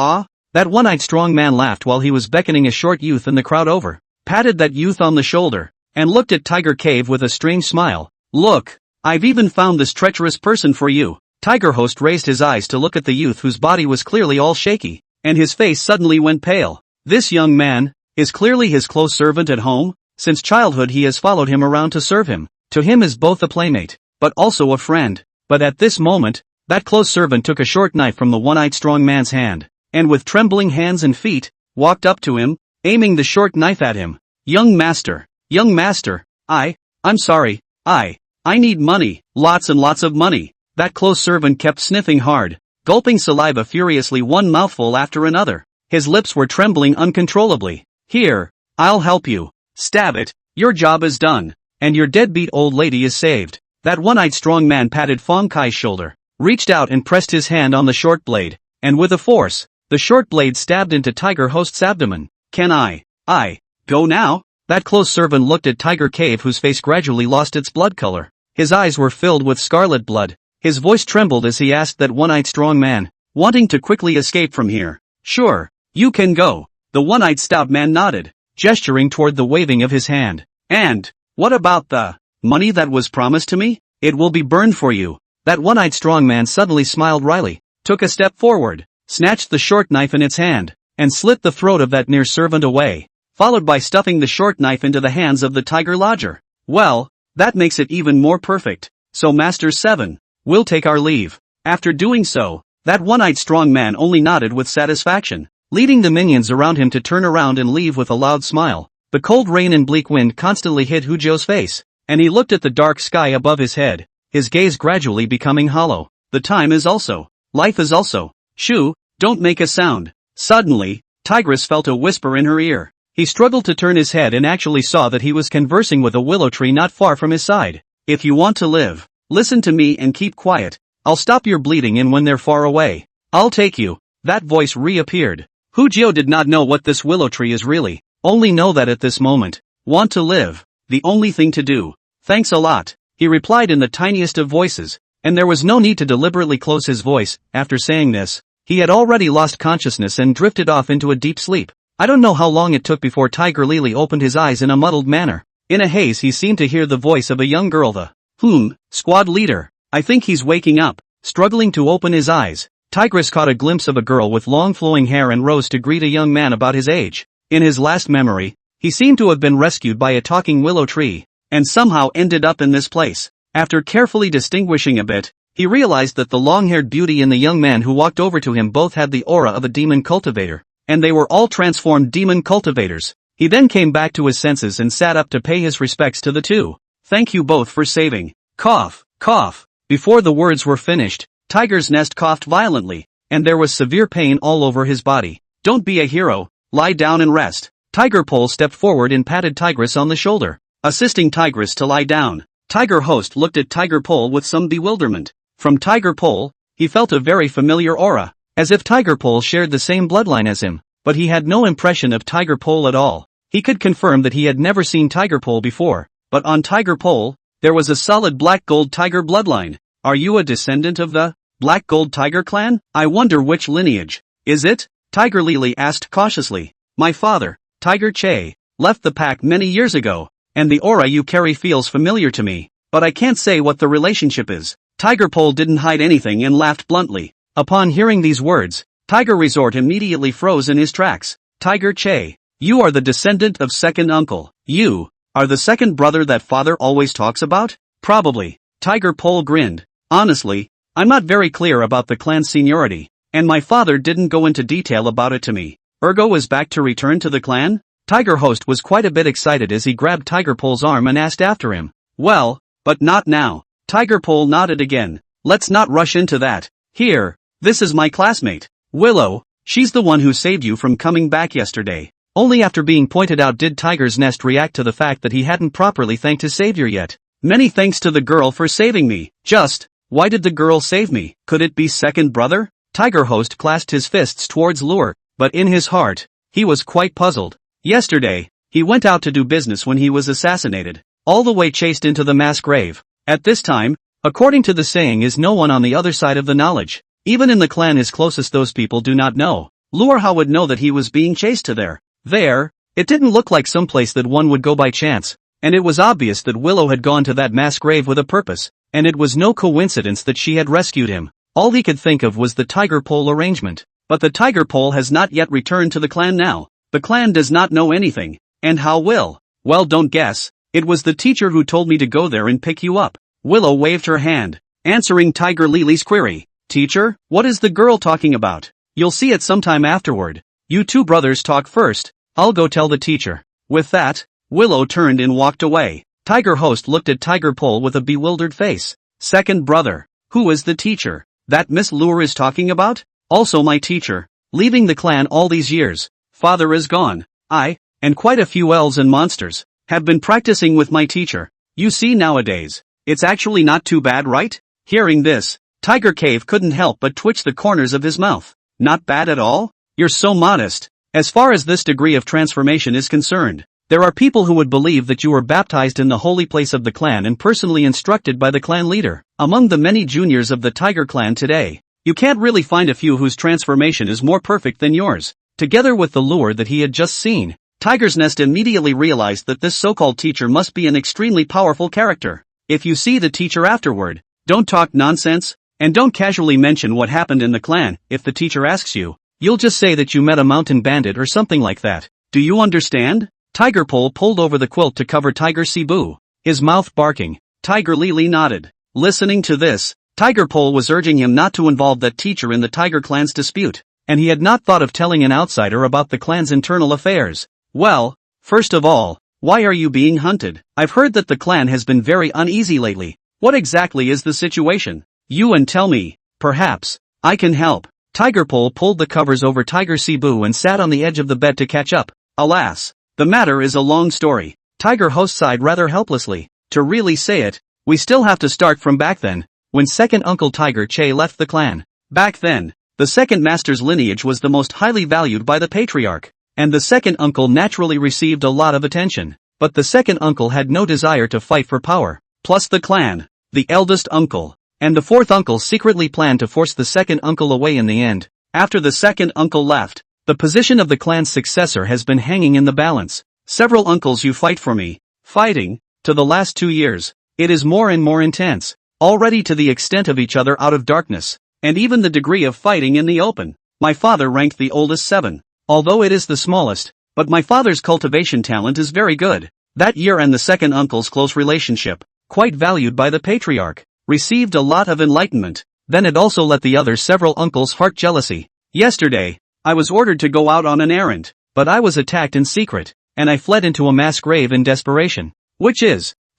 That one-eyed strong man laughed while he was beckoning a short youth in the crowd over, patted that youth on the shoulder, and looked at Tiger Cave with a strange smile. Look, I've even found this treacherous person for you. Tiger Host raised his eyes to look at the youth whose body was clearly all shaky, and his face suddenly went pale. This young man is clearly his close servant at home. Since childhood he has followed him around to serve him. To him is both a playmate, but also a friend. But at this moment, that close servant took a short knife from the one-eyed strong man's hand, and with trembling hands and feet, walked up to him, aiming the short knife at him. Young master, I'm sorry, I need money, lots and lots of money. That close servant kept sniffing hard, gulping saliva furiously one mouthful after another. His lips were trembling uncontrollably. Here, I'll help you. Stab it, your job is done, and your deadbeat old lady is saved. That one-eyed strong man patted Fong Kai's shoulder, reached out and pressed his hand on the short blade, and with a force, the short blade stabbed into Tiger Host's abdomen. Can I go now? That close servant looked at Tiger Cave, whose face gradually lost its blood color. His eyes were filled with scarlet blood. His voice trembled as he asked that one-eyed strong man, wanting to quickly escape from here. Sure, you can go. The one-eyed stout man nodded, gesturing toward the waving of his hand. And, what about the money that was promised to me? It will be burned for you. That one-eyed strong man suddenly smiled wryly, took a step forward, snatched the short knife in its hand, and slit the throat of that near servant away, followed by stuffing the short knife into the hands of the tiger lodger. Well, that makes it even more perfect. So Master 7, we'll take our leave. After doing so, that one-eyed strong man only nodded with satisfaction, leading the minions around him to turn around and leave with a loud smile. The cold rain and bleak wind constantly hit Hujio's face, and he looked at the dark sky above his head, his gaze gradually becoming hollow. The time is also. Life is also. Shoo, don't make a sound. Suddenly, Tigress felt a whisper in her ear. He struggled to turn his head and actually saw that he was conversing with a willow tree not far from his side. If you want to live, listen to me and keep quiet. I'll stop your bleeding, and when they're far away, I'll take you. That voice reappeared. Hujio did not know what this willow tree is really, only know that at this moment, want to live, the only thing to do. Thanks a lot, he replied in the tiniest of voices, and there was no need to deliberately close his voice. After saying this, he had already lost consciousness and drifted off into a deep sleep. I don't know how long it took before Tiger Lily opened his eyes in a muddled manner. In a haze he seemed to hear the voice of a young girl, the squad leader. I think he's waking up. Struggling to open his eyes, Tigress caught a glimpse of a girl with long flowing hair and rose to greet a young man about his age. In his last memory, he seemed to have been rescued by a talking willow tree, and somehow ended up in this place. After carefully distinguishing a bit, he realized that the long-haired beauty and the young man who walked over to him both had the aura of a demon cultivator, and they were all transformed demon cultivators. He then came back to his senses and sat up to pay his respects to the two. Thank you both for saving. Cough, cough. Before the words were finished, Tiger's Nest coughed violently, and there was severe pain all over his body. Don't be a hero, lie down and rest. Tiger Pole stepped forward and patted Tigress on the shoulder, assisting Tigress to lie down. Tiger Host looked at Tiger Pole with some bewilderment. From Tiger Pole, he felt a very familiar aura, as if Tiger Pole shared the same bloodline as him, but he had no impression of Tiger Pole at all. He could confirm that he had never seen Tiger Pole before, but on Tiger Pole, there was a solid black gold tiger bloodline. Are you a descendant of the Black Gold Tiger clan? I wonder which lineage. Is it? Tiger Lily asked cautiously. My father, Tiger Che, left the pack many years ago, and the aura you carry feels familiar to me, but I can't say what the relationship is. Tiger Pole didn't hide anything and laughed bluntly. Upon hearing these words, Tiger Resort immediately froze in his tracks. Tiger Che, you are the descendant of second uncle. You are the second brother that father always talks about? Probably. Tiger Pole grinned. Honestly, I'm not very clear about the clan's seniority, and my father didn't go into detail about it to me. Ergo is back to return to the clan? Tiger Host was quite a bit excited as he grabbed Tiger Pole's arm and asked after him. Well, but not now. Tiger Pole nodded again. Let's not rush into that. Here, this is my classmate, Willow. She's the one who saved you from coming back yesterday. Only after being pointed out did Tiger's Nest react to the fact that he hadn't properly thanked his savior yet. Many thanks to the girl for saving me. Just, why did the girl save me? Could it be second brother? Tiger Host clasped his fists towards Lure, but in his heart, he was quite puzzled. Yesterday, he went out to do business when he was assassinated, all the way chased into the mass grave. At this time, according to the saying, is no one on the other side of the knowledge. Even in the clan his closest those people do not know. Lure how would know that he was being chased to there? It didn't look like some place that one would go by chance. And it was obvious that Willow had gone to that mass grave with a purpose, and it was no coincidence that she had rescued him. All he could think of was the Tiger Pole arrangement. But the Tiger Pole has not yet returned to the clan now. The clan does not know anything. And how will? Well, don't guess. It was the teacher who told me to go there and pick you up. Willow waved her hand, answering Tiger Lily's query. Teacher, what is the girl talking about? You'll see it sometime afterward. You two brothers talk first. I'll go tell the teacher. With that, Willow turned and walked away. Tiger Host looked at Tiger Pole with a bewildered face. Second brother. Who is the teacher that Miss Lure is talking about? Also my teacher. Leaving the clan all these years. Father is gone. I, and quite a few elves and monsters, have been practicing with my teacher. You see nowadays, it's actually not too bad, right? Hearing this, Tiger Cave couldn't help but twitch the corners of his mouth. Not bad at all? You're so modest. As far as this degree of transformation is concerned, there are people who would believe that you were baptized in the holy place of the clan and personally instructed by the clan leader. Among the many juniors of the Tiger clan today, You can't really find a few whose transformation is more perfect than yours. Together with the lure that he had just seen, Tiger's Nest immediately realized that this so-called teacher must be an extremely powerful character. If you see the teacher afterward, don't talk nonsense, and don't casually mention what happened in the clan. If the teacher asks you, you'll just say that you met a mountain bandit or something like that. Do you understand? Tiger Pole pulled over the quilt to cover Tiger Cebu, his mouth barking. Tiger Lily nodded. Listening to this, Tiger Pole was urging him not to involve that teacher in the Tiger clan's dispute, and he had not thought of telling an outsider about the clan's internal affairs. Well, first of all, why are you being hunted? I've heard that the clan has been very uneasy lately. What exactly is the situation? You and tell me. Perhaps I can help. Tiger Pole pulled the covers over Tiger Cebu and sat on the edge of the bed to catch up. Alas, the matter is a long story. Tiger Host sighed rather helplessly. To really say it, we still have to start from back then, when second Uncle Tiger Che left the clan. Back then, the second master's lineage was the most highly valued by the patriarch, and the second uncle naturally received a lot of attention. But the second uncle had no desire to fight for power. Plus the clan, the eldest uncle, and the fourth uncle secretly planned to force the second uncle away in the end. After the second uncle left, the position of the clan's successor has been hanging in the balance. Several uncles you fight for me. Fighting, to the last 2 years, it is more and more intense, already to the extent of each other out of darkness, and even the degree of fighting in the open. My father ranked the oldest 7, although it is the smallest, but my father's cultivation talent is very good. That year and the second uncle's close relationship, quite valued by the patriarch, received a lot of enlightenment. Then it also let the other several uncles heart jealousy. Yesterday, I was ordered to go out on an errand, but I was attacked in secret, and I fled into a mass grave in desperation.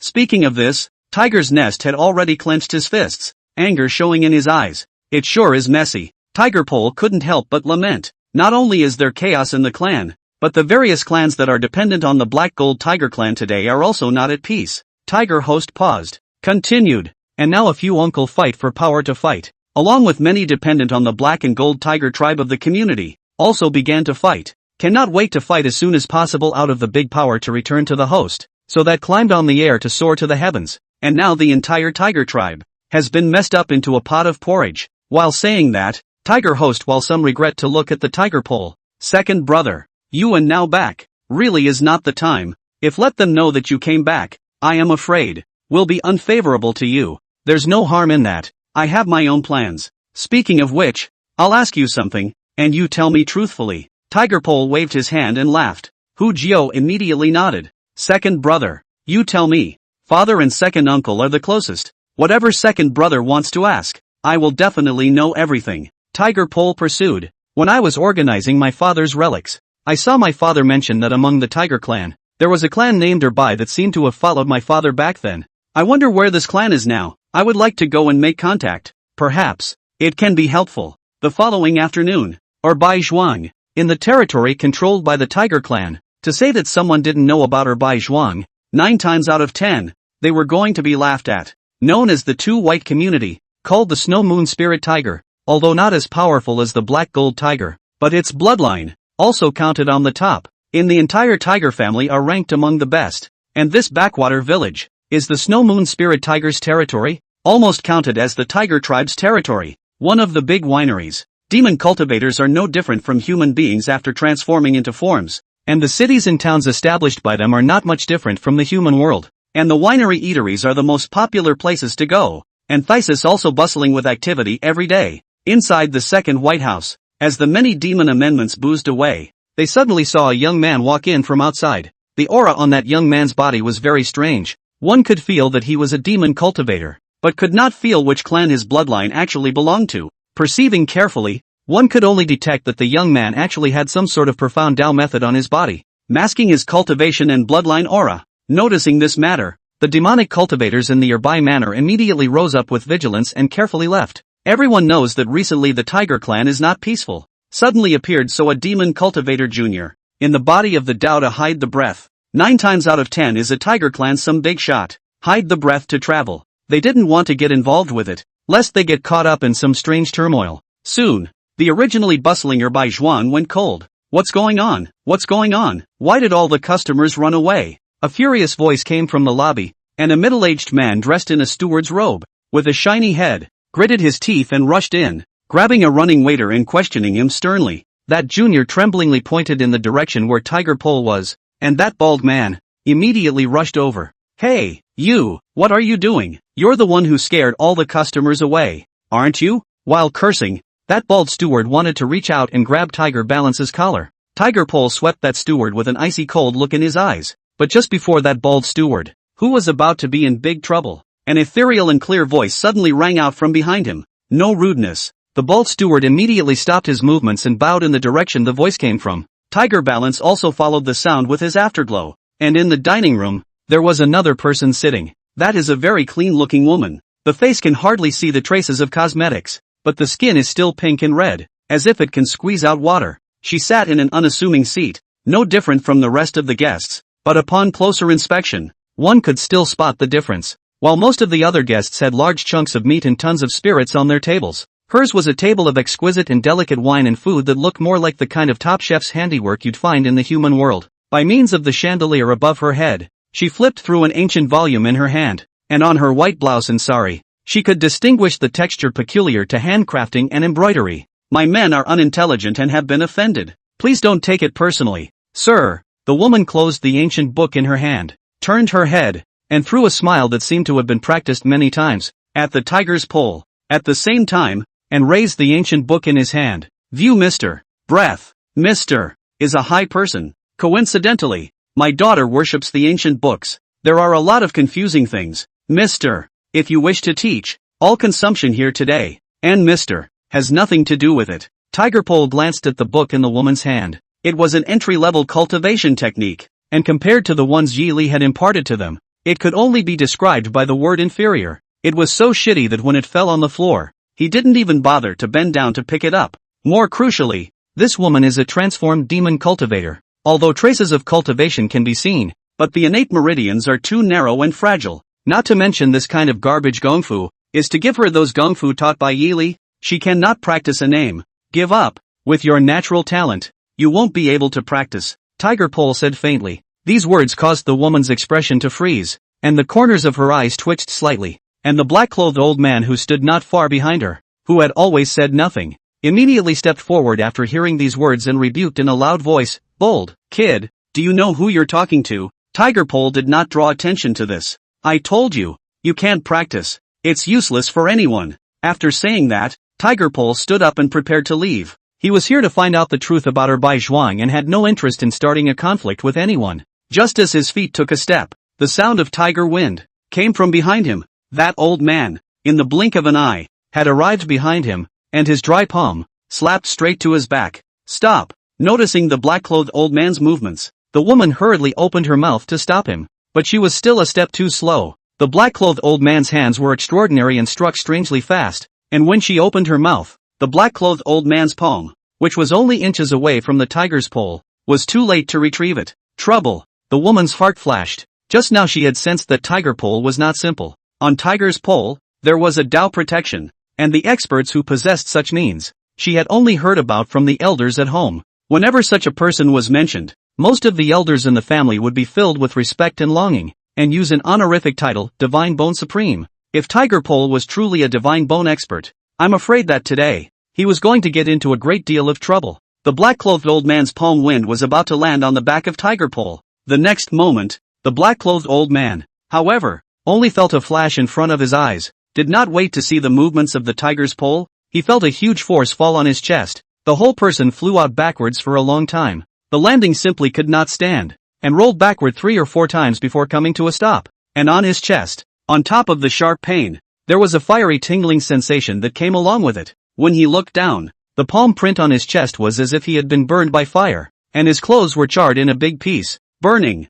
Speaking of this, Tiger's Nest had already clenched his fists, anger showing in his eyes. It sure is messy. Tiger Pole couldn't help but lament. Not only is there chaos in the clan, but the various clans that are dependent on the Black Gold Tiger clan today are also not at peace. Tiger Host paused, continued, and now a few uncle fight for power to fight, along with many dependent on the Black and Gold Tiger tribe of the community, also began to fight. Cannot wait to fight as soon as possible out of the big power to return to the host, so that climbed on the air to soar to the heavens, and now the entire Tiger tribe has been messed up into a pot of porridge. While saying that, Tiger Host while some regret to look at the Tiger Pole, second brother, you and now back, really is not the time. If let them know that you came back, I am afraid, will be unfavorable to you. There's no harm in that. I have my own plans. Speaking of which, I'll ask you something, and you tell me truthfully. Tiger Pole waved his hand and laughed. Hu Jio immediately nodded. Second brother, you tell me. Father and second uncle are the closest. Whatever second brother wants to ask, I will definitely know everything. Tiger Pole pursued. When I was organizing my father's relics, I saw my father mention that among the Tiger clan, there was a clan named Erbai that seemed to have followed my father back then. I wonder where this clan is now. I would like to go and make contact. Perhaps it can be helpful. The following afternoon, Erbai Zhuang, in the territory controlled by the Tiger clan, to say that someone didn't know about Erbai Zhuang, 9 times out of 10, they were going to be laughed at. Known as the Two White Community, called the Snow Moon Spirit Tiger, although not as powerful as the Black Gold Tiger, but its bloodline, also counted on the top, in the entire Tiger family are ranked among the best, and this backwater village, is the Snow Moon Spirit Tiger's territory, almost counted as the Tiger tribe's territory, one of the big wineries. Demon cultivators are no different from human beings after transforming into forms, and the cities and towns established by them are not much different from the human world, and the winery eateries are the most popular places to go, and Thysis also bustling with activity every day. Inside the second White House, as the many demon amendments boozed away, they suddenly saw a young man walk in from outside. The aura on that young man's body was very strange. One could feel that he was a demon cultivator, but could not feel which clan his bloodline actually belonged to. Perceiving carefully, one could only detect that the young man actually had some sort of profound Dao method on his body, masking his cultivation and bloodline aura. Noticing this matter, the demonic cultivators in the Erbai manor immediately rose up with vigilance and carefully left. Everyone knows that recently the Tiger clan is not peaceful. Suddenly appeared so a demon cultivator junior, in the body of the Dao to hide the breath. 9 times out of 10 is a Tiger clan some big shot. Hide the breath to travel. They didn't want to get involved with it, lest they get caught up in some strange turmoil. Soon, the originally bustling Erbai Zhuang went cold. What's going on? What's going on? Why did all the customers run away? A furious voice came from the lobby, and a middle-aged man dressed in a steward's robe, with a shiny head, gritted his teeth and rushed in. grabbing a running waiter and questioning him sternly. That junior tremblingly pointed in the direction where Tiger Pole was, and that bald man immediately rushed over. "Hey, you, what are you doing? You're the one who scared all the customers away, aren't you?" While cursing, that bald steward wanted to reach out and grab Tiger Balance's collar. Tiger Pole swept that steward with an icy cold look in his eyes, but just before that bald steward, who was about to be in big trouble, an ethereal and clear voice suddenly rang out from behind him. "No rudeness." The bald steward immediately stopped his movements and bowed in the direction the voice came from. Tiger Balance also followed the sound with his afterglow, and in the dining room, there was another person sitting. That is a very clean-looking woman. The face can hardly see the traces of cosmetics, but the skin is still pink and red, as if it can squeeze out water. She sat in an unassuming seat, no different from the rest of the guests, but upon closer inspection, one could still spot the difference. While most of the other guests had large chunks of meat and tons of spirits on their tables, hers was a table of exquisite and delicate wine and food that looked more like the kind of top chef's handiwork you'd find in the human world. By means of the chandelier above her head, she flipped through an ancient volume in her hand, and on her white blouse and sari, she could distinguish the texture peculiar to handcrafting and embroidery. "My men are unintelligent and have been offended. Please don't take it personally, sir." The woman closed the ancient book in her hand, turned her head, and threw a smile that seemed to have been practiced many times, at the Tiger's Pole, at the same time, and raised the ancient book in his hand. "View Mr. Breath. Mr. is a high person. Coincidentally, my daughter worships the ancient books. There are a lot of confusing things, Mr. If you wish to teach, all consumption here today, and Mr. has nothing to do with it." Tiger Pole glanced at the book in the woman's hand. It was an entry-level cultivation technique, and compared to the ones Yi Li had imparted to them, it could only be described by the word inferior. It was so shitty that when it fell on the floor, he didn't even bother to bend down to pick it up. More crucially, this woman is a transformed demon cultivator. Although traces of cultivation can be seen, but the innate meridians are too narrow and fragile. Not to mention this kind of garbage gongfu is to give her those gongfu taught by Yi Li. She cannot practice a name. "Give up. With your natural talent, you won't be able to practice," Tiger Pole said faintly. These words caused the woman's expression to freeze, and the corners of her eyes twitched slightly, and the black-clothed old man who stood not far behind her, who had always said nothing, immediately stepped forward after hearing these words and rebuked in a loud voice, "Bold kid, do you know who you're talking to?" Tiger Pole did not draw attention to this. "I told you, you can't practice. It's useless for anyone." After saying that, Tiger Pole stood up and prepared to leave. He was here to find out the truth about her Bai Zhuang and had no interest in starting a conflict with anyone. Just as his feet took a step, the sound of tiger wind came from behind him. That old man, in the blink of an eye, had arrived behind him, and his dry palm slapped straight to his back. "Stop!" Noticing the black-clothed old man's movements, the woman hurriedly opened her mouth to stop him, but she was still a step too slow. The black-clothed old man's hands were extraordinary and struck strangely fast, and when she opened her mouth, the black-clothed old man's palm, which was only inches away from the Tiger's Pole, was too late to retrieve it. Trouble! The woman's heart flashed. Just now she had sensed that Tiger Pole was not simple. On Tiger's Pole, there was a Tao protection, and the experts who possessed such means, she had only heard about from the elders at home. Whenever such a person was mentioned, most of the elders in the family would be filled with respect and longing, and use an honorific title, Divine Bone Supreme. If Tiger Pole was truly a Divine Bone expert, I'm afraid that today, he was going to get into a great deal of trouble. The black-clothed old man's palm wind was about to land on the back of Tiger Pole. The next moment, the black-clothed old man, however, only felt a flash in front of his eyes, did not wait to see the movements of the Tiger's Pole. He felt a huge force fall on his chest. The whole person flew out backwards for a long time. The landing simply could not stand, and rolled backward 3 or 4 times before coming to a stop. And on his chest, on top of the sharp pain, there was a fiery tingling sensation that came along with it. When he looked down, the palm print on his chest was as if he had been burned by fire, and his clothes were charred in a big piece. Burning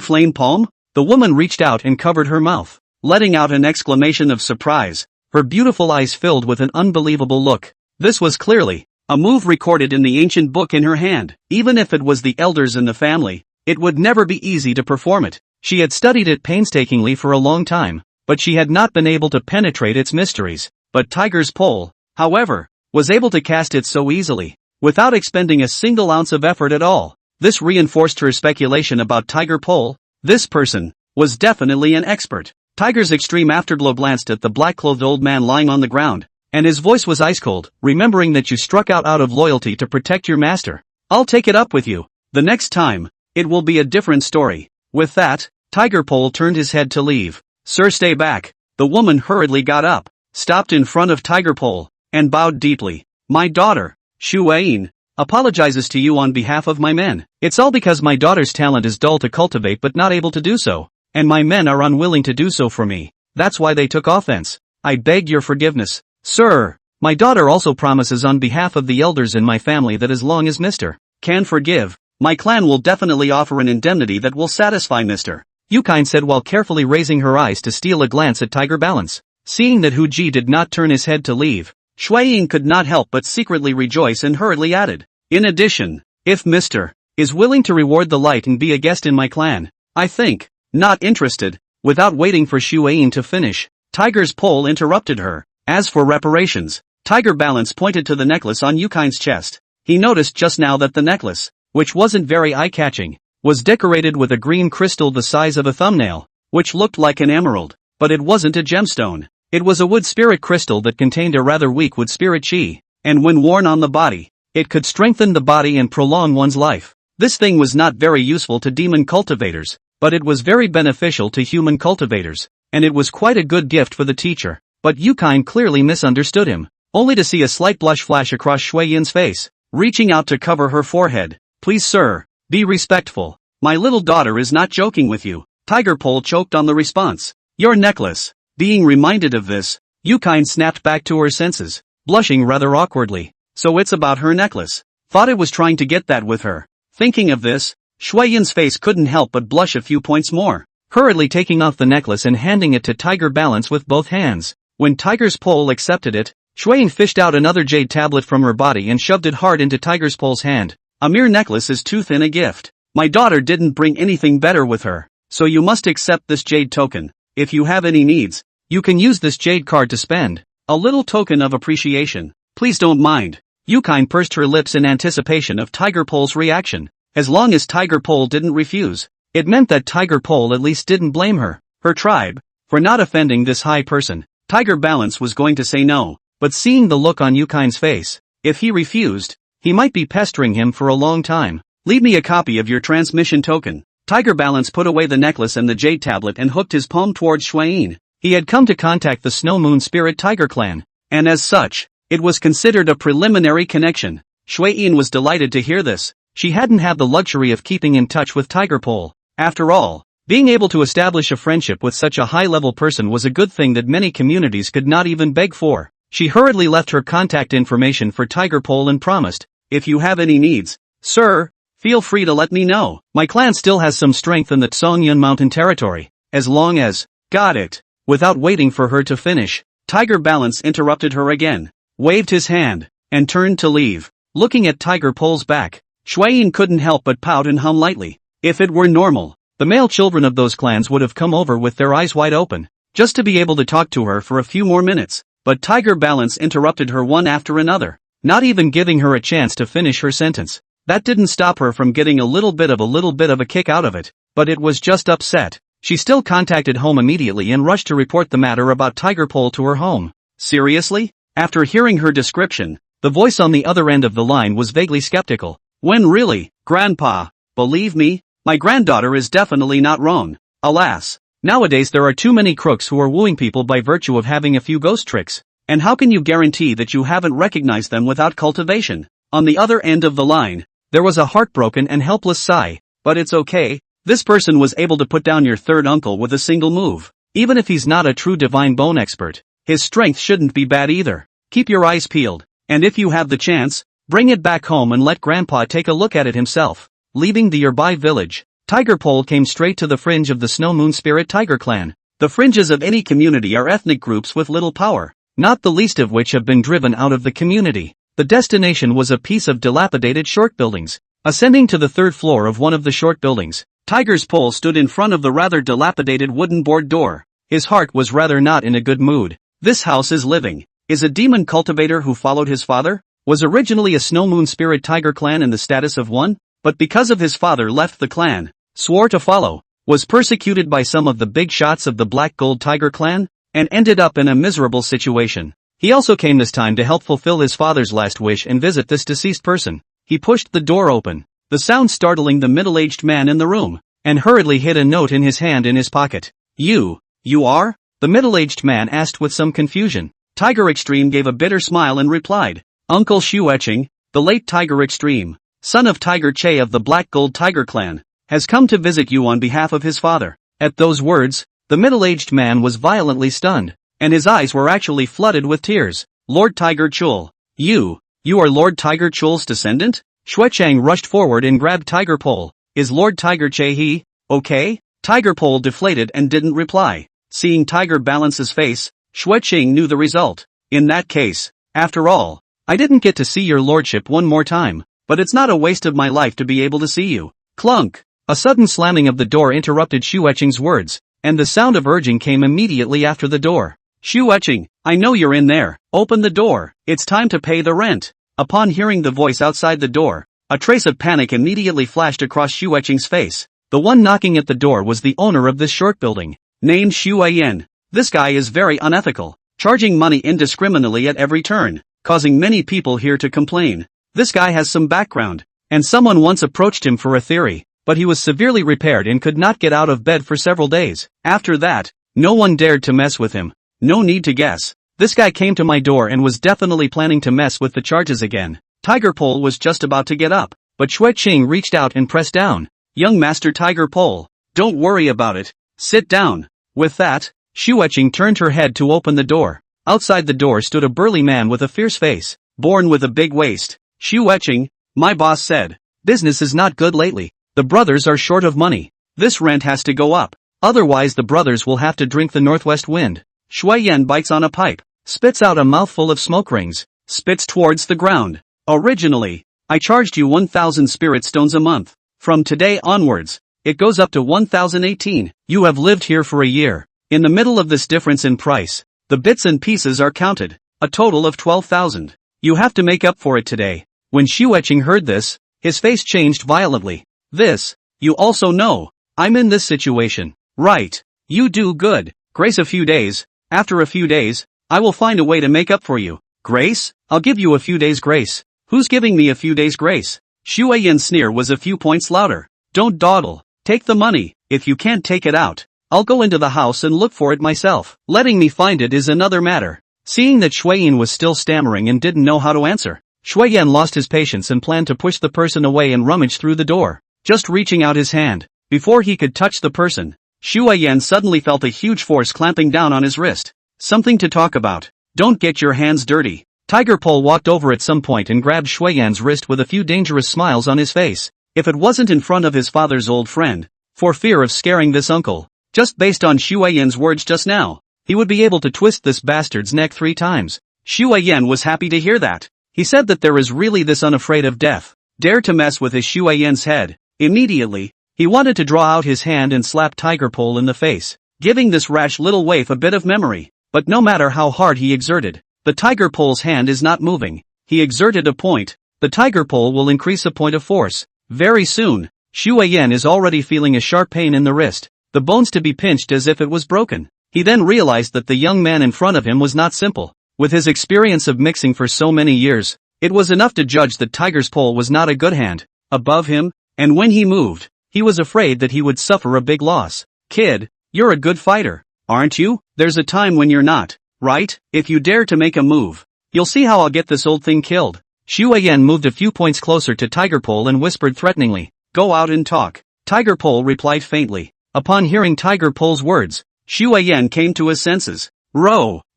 flame palm? The woman reached out and covered her mouth, letting out an exclamation of surprise. Her beautiful eyes filled with an unbelievable look. This was clearly a move recorded in the ancient book in her hand. Even if it was the elders in the family, it would never be easy to perform it. She had studied it painstakingly for a long time, but she had not been able to penetrate its mysteries. But Tiger's Pole, however, was able to cast it so easily, without expending a single ounce of effort at all. This reinforced her speculation about Tiger Pole. This person was definitely an expert. Tiger's extreme afterglow glanced at the black-clothed old man lying on the ground, and his voice was ice cold, remembering that you struck out of loyalty to protect your master. I'll take it up with you. The next time, it will be a different story. With that, Tiger Pole turned his head to leave. Sir, stay back. The woman hurriedly got up, stopped in front of Tiger Pole, and bowed deeply. My daughter, Shu Wayne, apologizes to you on behalf of my men. It's all because my daughter's talent is dull to cultivate but not able to do so, and my men are unwilling to do so for me. That's why they took offense. I beg your forgiveness, sir. My daughter also promises on behalf of the elders in my family that as long as Mr. can forgive, my clan will definitely offer an indemnity that will satisfy Mr. Yukine said while carefully raising her eyes to steal a glance at Tiger Balance. Seeing that Hu Ji did not turn his head to leave, Shuayin could not help but secretly rejoice and hurriedly added, in addition, if Mr. is willing to reward the light and be a guest in my clan, I think, not interested. Without waiting for Shuayin to finish, Tiger's Pole interrupted her. As for reparations, Tiger Balance pointed to the necklace on Yukine's chest. He noticed just now that the necklace, which wasn't very eye-catching, was decorated with a green crystal the size of a thumbnail, which looked like an emerald, but it wasn't a gemstone. It was a wood spirit crystal that contained a rather weak wood spirit chi, and when worn on the body, it could strengthen the body and prolong one's life. This thing was not very useful to demon cultivators, but it was very beneficial to human cultivators, and it was quite a good gift for the teacher. But Yukine clearly misunderstood him, only to see a slight blush flash across Shuayin's face. Reaching out to cover her forehead, please sir, be respectful. My little daughter is not joking with you. Tiger Pole choked on the response. Your necklace. Being reminded of this, Yukine snapped back to her senses, blushing rather awkwardly. So it's about her necklace. Thought it was trying to get that with her. Thinking of this, Shuayin's face couldn't help but blush a few points more. Hurriedly taking off the necklace and handing it to Tiger Balance with both hands. When Tiger's Pole accepted it, Shuayin fished out another jade tablet from her body and shoved it hard into Tiger's Pole's hand. A mere necklace is too thin a gift. My daughter didn't bring anything better with her, so you must accept this jade token. If you have any needs, you can use this jade card to spend. A little token of appreciation. Please don't mind. Yukine pursed her lips in anticipation of Tiger Pole's reaction. As long as Tiger Pole didn't refuse, it meant that Tiger Pole at least didn't blame her, her tribe, for not offending this high person. Tiger Balance was going to say no, but seeing the look on Yukine's face, if he refused, he might be pestering him for a long time. Leave me a copy of your transmission token. Tiger Balance put away the necklace and the jade tablet and hooked his palm towards Shuayin. He had come to contact the Snow Moon Spirit Tiger Clan, and as such, it was considered a preliminary connection. Shuayin was delighted to hear this. She hadn't had the luxury of keeping in touch with Tiger Pole. After all, being able to establish a friendship with such a high-level person was a good thing that many communities could not even beg for. She hurriedly left her contact information for Tiger Pole and promised, if you have any needs, sir, feel free to let me know. My clan still has some strength in the Songyun Mountain territory, as long as, got it. Without waiting for her to finish, Tiger Balance interrupted her again, waved his hand, and turned to leave. Looking at Tiger Pole's back, Shuayin couldn't help but pout and hum lightly. If it were normal, the male children of those clans would have come over with their eyes wide open, just to be able to talk to her for a few more minutes. But Tiger Balance interrupted her one after another, not even giving her a chance to finish her sentence. That didn't stop her from getting a little bit of a kick out of it, but it was just upset. She still contacted home immediately and rushed to report the matter about Tiger Pole to her home. Seriously? After hearing her description, the voice on the other end of the line was vaguely skeptical. When really, Grandpa? Believe me, my granddaughter is definitely not wrong. Alas, nowadays there are too many crooks who are wooing people by virtue of having a few ghost tricks. And how can you guarantee that you haven't recognized them without cultivation? On the other end of the line, there was a heartbroken and helpless sigh. But it's okay, this person was able to put down your third uncle with a single move. Even if he's not a true divine bone expert, his strength shouldn't be bad either. Keep your eyes peeled, and if you have the chance, bring it back home and let Grandpa take a look at it himself. Leaving the nearby village, Tiger Pole came straight to the fringe of the Snow Moon Spirit Tiger Clan. The fringes of any community are ethnic groups with little power, not the least of which have been driven out of the community. The destination was a piece of dilapidated short buildings. Ascending to the third floor of one of the short buildings, Tiger's Pole stood in front of the rather dilapidated wooden board door. His heart was rather not in a good mood. This house is living. Is a demon cultivator who followed his father? Was originally a Snow Moon Spirit Tiger Clan in the status of one, but because of his father left the clan, swore to follow, was persecuted by some of the big shots of the Black Gold Tiger Clan, and ended up in a miserable situation. He also came this time to help fulfill his father's last wish and visit this deceased person. He pushed the door open, the sound startling the middle-aged man in the room, and hurriedly hid a note in his hand in his pocket. You are? The middle-aged man asked with some confusion. Tiger Extreme gave a bitter smile and replied, Uncle Shueching, the late Tiger Extreme, son of Tiger Che of the Black Gold Tiger clan, has come to visit you on behalf of his father. At those words, the middle-aged man was violently stunned, and his eyes were actually flooded with tears. Lord Tiger Chul. You are Lord Tiger Chul's descendant? Shuechang rushed forward and grabbed Tiger Pole. Is Lord Tiger Che he? Okay? Tiger Pole deflated and didn't reply. Seeing Tiger Balance's face, Shuechang knew the result. In that case, after all, I didn't get to see your lordship one more time, but it's not a waste of my life to be able to see you. Clunk! A sudden slamming of the door interrupted Shuechang's words, and the sound of urging came immediately after the door. Shuechang, I know you're in there. Open the door. It's time to pay the rent. Upon hearing the voice outside the door, a trace of panic immediately flashed across Shuechang's face. The one knocking at the door was the owner of this short building, named Shueyan. This guy is very unethical, charging money indiscriminately at every turn, causing many people here to complain. This guy has some background, and someone once approached him for a theory, but he was severely repaired and could not get out of bed for several days. After that, no one dared to mess with him. No need to guess. This guy came to my door and was definitely planning to mess with the charges again. Tiger Pole was just about to get up, but Shuechang reached out and pressed down. Young Master Tiger Pole, don't worry about it. Sit down. With that, Shuechang turned her head to open the door. Outside the door stood a burly man with a fierce face, born with a big waist. Shuechang, my boss said, business is not good lately. The brothers are short of money. This rent has to go up. Otherwise the brothers will have to drink the northwest wind. Shueyan bites on a pipe, spits out a mouthful of smoke rings, spits towards the ground. Originally, I charged you 1,000 spirit stones a month. From today onwards, it goes up to 1,018. You have lived here for a year. In the middle of this difference in price, the bits and pieces are counted, a total of 12,000. You have to make up for it today. When Shuechang heard this, his face changed violently. This, you also know, I'm in this situation. Right. You do good. Grace a few days. After a few days, I will find a way to make up for you. Grace? I'll give you a few days grace. Who's giving me a few days grace? Shueyan's sneer was a few points louder. Don't dawdle. Take the money. If you can't take it out, I'll go into the house and look for it myself. Letting me find it is another matter. Seeing that Shueyan was still stammering and didn't know how to answer, Shueyan lost his patience and planned to push the person away and rummage through the door. Just reaching out his hand, before he could touch the person, Shueyan suddenly felt a huge force clamping down on his wrist. Something to talk about. Don't get your hands dirty. Tiger Pole walked over at some point and grabbed Shueyan's wrist with a few dangerous smiles on his face. If it wasn't in front of his father's old friend, for fear of scaring this uncle, just based on Shueyan's words just now, he would be able to twist this bastard's neck 3 times. Shueyan was happy to hear that. He said that there is really this unafraid of death. Dare to mess with his Shueyan's head. Immediately, he wanted to draw out his hand and slap Tiger Pole in the face, giving this rash little waif a bit of memory. But no matter how hard he exerted, the Tiger Pole's hand is not moving. He exerted a point. The Tiger Pole will increase a point of force. Very soon, Shueyan is already feeling a sharp pain in the wrist, the bones to be pinched as if it was broken. He then realized that the young man in front of him was not simple. With his experience of mixing for so many years, it was enough to judge that Tiger's Pole was not a good hand. Above him, and when he moved, he was afraid that he would suffer a big loss. Kid, you're a good fighter, aren't you? There's a time when you're not, right? If you dare to make a move, you'll see how I'll get this old thing killed. Shueyan moved a few points closer to Tiger Pole and whispered threateningly, go out and talk. Tiger Pole replied faintly. Upon hearing Tiger Pole's words, Shueyan came to his senses.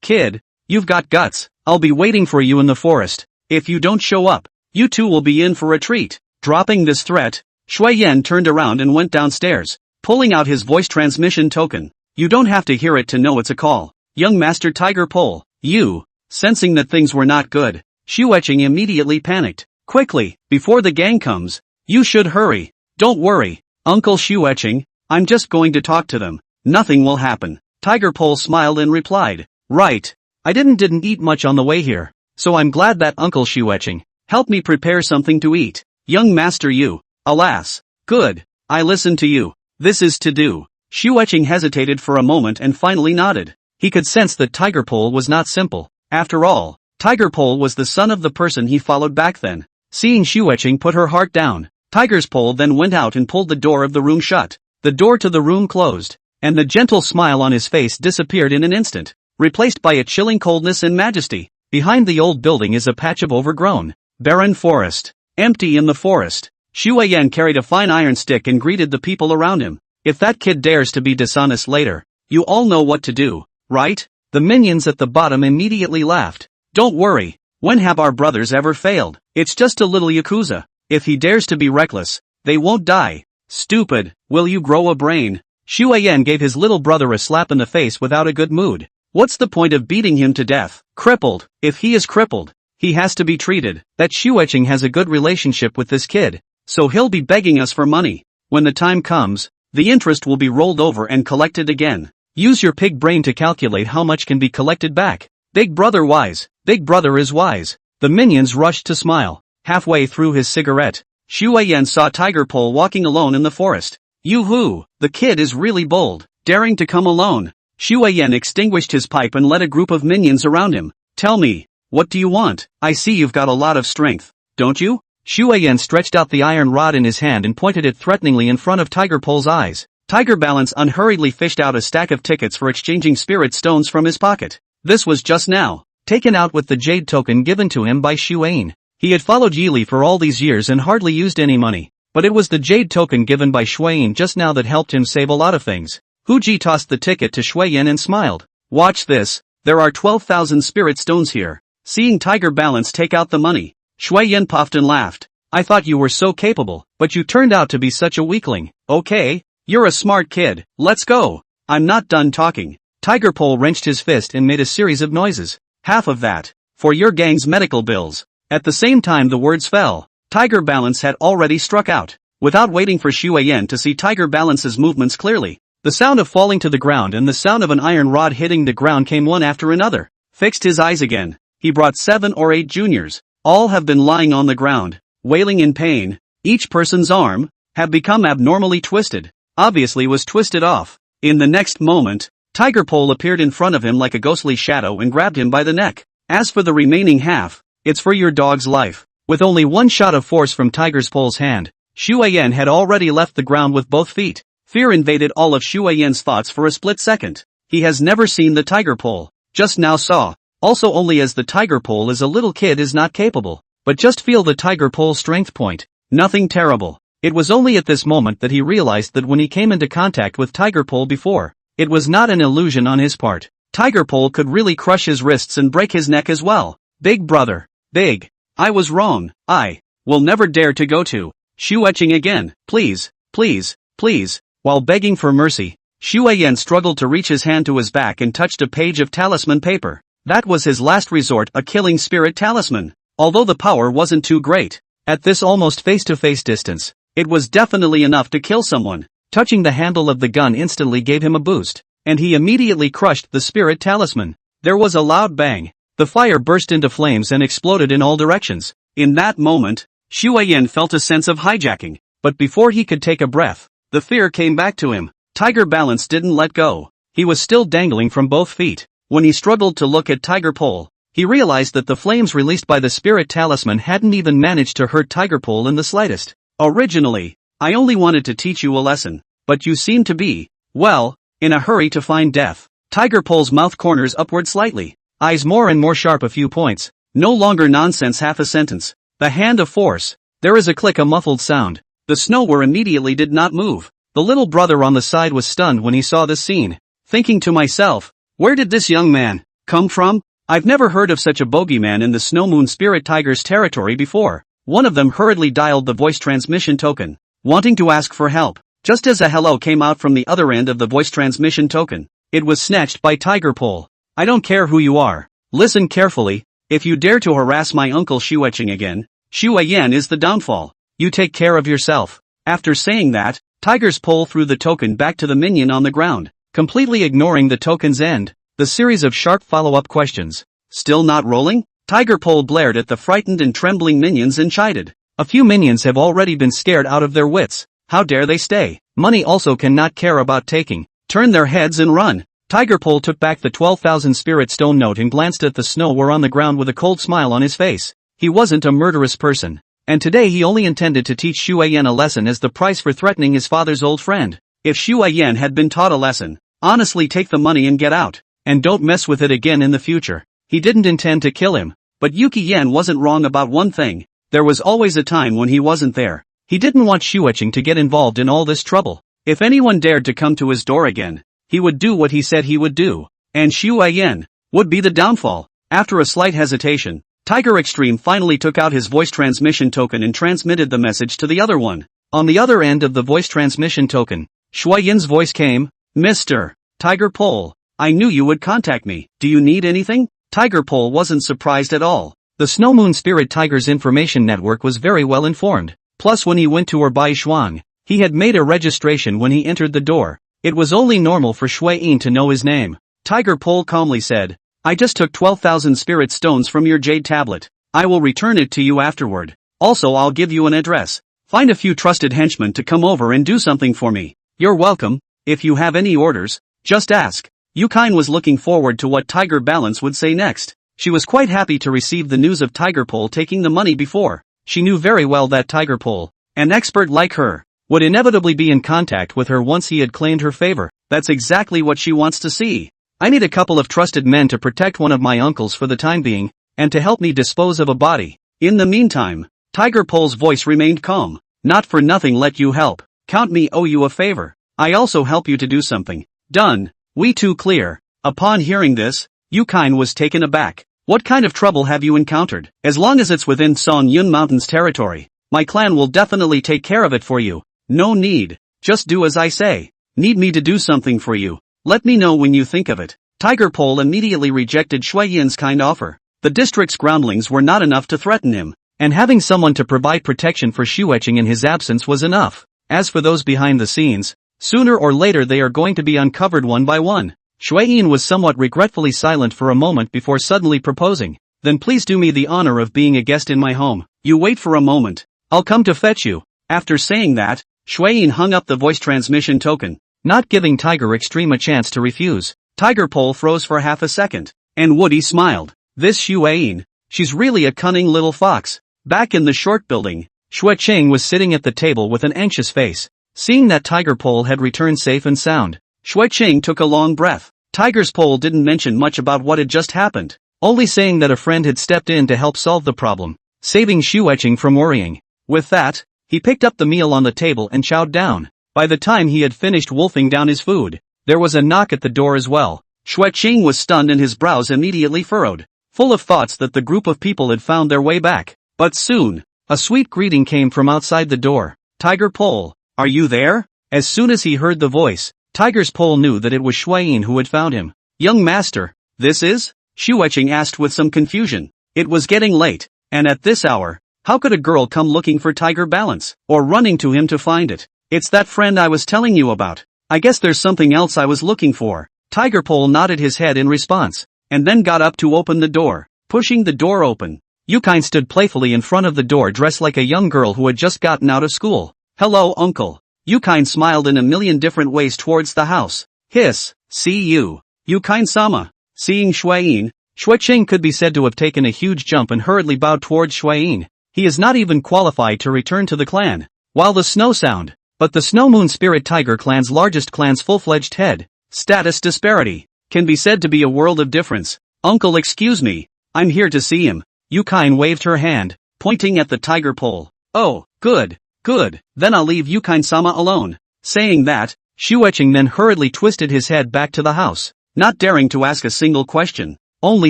Kid, you've got guts. I'll be waiting for you in the forest. If you don't show up, you two will be in for a treat. Dropping this threat, Shueyan turned around and went downstairs, pulling out his voice transmission token. You don't have to hear it to know it's a call. Young Master Tiger Pole, you. Sensing that things were not good, Shuechang immediately panicked. Quickly, before the gang comes, you should hurry. Don't worry, Uncle Shuechang, I'm just going to talk to them. Nothing will happen. Tiger Pole smiled and replied, right. I didn't eat much on the way here, so I'm glad that Uncle Shuechang helped me prepare something to eat. Young Master you. Alas. Good. I listen to you. This is to do. Shuechang hesitated for a moment and finally nodded. He could sense that Tiger Pole was not simple. After all, Tiger Pole was the son of the person he followed back then. Seeing Shueching put her heart down, Tiger's Pole then went out and pulled the door of the room shut. The door to the room closed, and the gentle smile on his face disappeared in an instant, replaced by a chilling coldness and majesty. Behind the old building is a patch of overgrown, barren forest. Empty in the forest, Xue Yan carried a fine iron stick and greeted the people around him. If that kid dares to be dishonest later, you all know what to do, right? The minions at the bottom immediately laughed. Don't worry, when have our brothers ever failed? It's just a little Yakuza. If he dares to be reckless, they won't die. Stupid, will you grow a brain? Xue Yan gave his little brother a slap in the face without a good mood. What's the point of beating him to death? Crippled, if he is crippled, he has to be treated. That Shueching has a good relationship with this kid, so he'll be begging us for money. When the time comes, the interest will be rolled over and collected again. Use your pig brain to calculate how much can be collected back. Big brother wise, big brother is wise. The minions rushed to smile. Halfway through his cigarette, Xue Yan saw Tiger Pole walking alone in the forest. Yoo-hoo, the kid is really bold, daring to come alone. Xue Yan extinguished his pipe and led a group of minions around him. Tell me, what do you want? I see you've got a lot of strength, don't you? Xue Yan stretched out the iron rod in his hand and pointed it threateningly in front of Tiger Pole's eyes. Tiger Balance unhurriedly fished out a stack of tickets for exchanging spirit stones from his pocket. This was just now taken out with the jade token given to him by Xu Ain. He had followed Yili for all these years and hardly used any money, but it was the jade token given by Xu Ain just now that helped him save a lot of things. Hu Ji tossed the ticket to Xue Yan and smiled. Watch this, there are 12,000 spirit stones here. Seeing Tiger Balance take out the money, Xue Yan puffed and laughed. I thought you were so capable, but you turned out to be such a weakling. Okay, you're a smart kid, let's go. I'm not done talking. Tiger Pole wrenched his fist and made a series of noises. Half of that, for your gang's medical bills. At the same time the words fell, Tiger Balance had already struck out. Without waiting for Xue Yan to see Tiger Balance's movements clearly, the sound of falling to the ground and the sound of an iron rod hitting the ground came one after another. Fixed his eyes again. He brought 7 or 8 juniors. All have been lying on the ground, wailing in pain. Each person's arm had become abnormally twisted. Obviously was twisted off. In the next moment, Tiger Pole appeared in front of him like a ghostly shadow and grabbed him by the neck. As for the remaining half, it's for your dog's life. With only one shot of force from Tiger Pole's hand, Xue Yan had already left the ground with both feet. Fear invaded all of Xue Yan's thoughts for a split second. He has never seen the Tiger Pole. Just now saw. Also only as the Tiger Pole is a little kid is not capable. But just feel the Tiger Pole's strength point. Nothing terrible. It was only at this moment that he realized that when he came into contact with Tiger Pole before, it was not an illusion on his part. Tiger Pole could really crush his wrists and break his neck as well. Big brother. Big. I was wrong. I will never dare to go to Shueching again. Please, please, please. While begging for mercy, Xue Yan struggled to reach his hand to his back and touched a page of talisman paper. That was his last resort, a killing spirit talisman. Although the power wasn't too great, at this almost face-to-face distance, it was definitely enough to kill someone. Touching the handle of the gun instantly gave him a boost, and he immediately crushed the spirit talisman. There was a loud bang. The fire burst into flames and exploded in all directions. In that moment, Xue Yan felt a sense of hijacking, but before he could take a breath, the fear came back to him. Tiger Balance didn't let go. He was still dangling from both feet. When he struggled to look at Tiger Pole, he realized that the flames released by the spirit talisman hadn't even managed to hurt Tiger Pole in the slightest. Originally, I only wanted to teach you a lesson, but you seem to be, well, in a hurry to find death. Tiger Pole's mouth corners upward slightly, eyes more and more sharp a few points. No longer nonsense half a sentence. The hand of force. There is a click, a muffled sound. The snowware immediately did not move. The little brother on the side was stunned when he saw this scene. Thinking to myself, where did this young man come from? I've never heard of such a bogeyman in the Snow Moon Spirit Tiger's territory before. One of them hurriedly dialed the voice transmission token, wanting to ask for help. Just as a hello came out from the other end of the voice transmission token, it was snatched by Tiger Pole. I don't care who you are. Listen carefully. If you dare to harass my uncle Shueching again, Xue Yan is the downfall. You take care of yourself. After saying that, Tiger's Pole threw the token back to the minion on the ground, completely ignoring the token's end. The series of sharp follow-up questions. Still not rolling? Tiger Pole blared at the frightened and trembling minions and chided. A few minions have already been scared out of their wits. How dare they stay? Money also cannot care about taking. Turn their heads and run. Tiger Pole took back the 12,000 spirit stone note and glanced at the snow were on the ground with a cold smile on his face. He wasn't a murderous person. And today he only intended to teach Xue Yan a lesson as the price for threatening his father's old friend. If Xue Yan had been taught a lesson, honestly take the money and get out. And don't mess with it again in the future. He didn't intend to kill him. But Yuki Yan wasn't wrong about one thing. There was always a time when he wasn't there. He didn't want Xueqing to get involved in all this trouble. If anyone dared to come to his door again, he would do what he said he would do. And Xue Yan would be the downfall. After a slight hesitation, Tiger Extreme finally took out his voice transmission token and transmitted the message to the other one. On the other end of the voice transmission token, Xue Yan's voice came, Mr. Tiger Pole, I knew you would contact me. Do you need anything? Tiger Pole wasn't surprised at all. The Snow Moon Spirit Tiger's information network was very well informed. Plus when he went to Erbai Shuang, he had made a registration when he entered the door. It was only normal for Xue Yin to know his name. Tiger Pole calmly said, I just took 12,000 spirit stones from your jade tablet. I will return it to you afterward. Also I'll give you an address. Find a few trusted henchmen to come over and do something for me. You're welcome. If you have any orders, just ask. Yukine was looking forward to what Tiger Balance would say next. She was quite happy to receive the news of Tiger Pole taking the money before. She knew very well that Tiger Pole, an expert like her, would inevitably be in contact with her once he had claimed her favor. That's exactly what she wants to see. I need a couple of trusted men to protect one of my uncles for the time being, and to help me dispose of a body. In the meantime, Tiger Pole's voice remained calm. Not for nothing let you help. Count me owe you a favor. I also help you to do something. Done. We too clear. Upon hearing this, Yukine was taken aback. What kind of trouble have you encountered? As long as it's within Song Yun Mountains territory, my clan will definitely take care of it for you. No need. Just do as I say. Need me to do something for you? Let me know when you think of it. Tiger Pole immediately rejected Xue Yin's kind offer. The district's groundlings were not enough to threaten him, and having someone to provide protection for Xueqing in his absence was enough. As for those behind the scenes, sooner or later they are going to be uncovered one by one. Xue Yin was somewhat regretfully silent for a moment before suddenly proposing, then please do me the honor of being a guest in my home. You wait for a moment. I'll come to fetch you. After saying that, Xue Yin hung up the voice transmission token, not giving Tiger Extreme a chance to refuse. Tiger Pole froze for half a second, and Woody smiled. This Xue Yin, she's really a cunning little fox. Back in the short building, Xueqing was sitting at the table with an anxious face. Seeing that Tiger Pole had returned safe and sound, Xueqing took a long breath. Tiger's Pole didn't mention much about what had just happened, only saying that a friend had stepped in to help solve the problem, saving Xueqing from worrying. With that, he picked up the meal on the table and chowed down. By the time he had finished wolfing down his food, there was a knock at the door as well. Xueqing was stunned and his brows immediately furrowed, full of thoughts that the group of people had found their way back. But soon, a sweet greeting came from outside the door. Tiger Pole, are you there? As soon as he heard the voice, Tiger's Pole knew that it was Xue Yin who had found him. Young master, this is? Xueqing asked with some confusion. It was getting late, and at this hour, how could a girl come looking for Tiger Balance, or running to him to find it? It's that friend I was telling you about. I guess there's something else I was looking for. Tiger Pole nodded his head in response, and then got up to open the door. Pushing the door open, Yukine stood playfully in front of the door dressed like a young girl who had just gotten out of school. Hello uncle. Yukine smiled in a million different ways towards the house. Hiss, see you. Yukine-sama. Seeing Xue Yin, Xueqing could be said to have taken a huge jump and hurriedly bowed towards Xue Yin. He is not even qualified to return to the clan. While the Snow Sound, but the Snow Moon Spirit Tiger clan's largest clan's full-fledged head, status disparity, can be said to be a world of difference. Uncle excuse me, I'm here to see him. Yukine waved her hand, pointing at the Tiger Pole. Oh, good. Good, then I'll leave Yukine-sama alone. Saying that, Xueqing then hurriedly twisted his head back to the house, not daring to ask a single question, only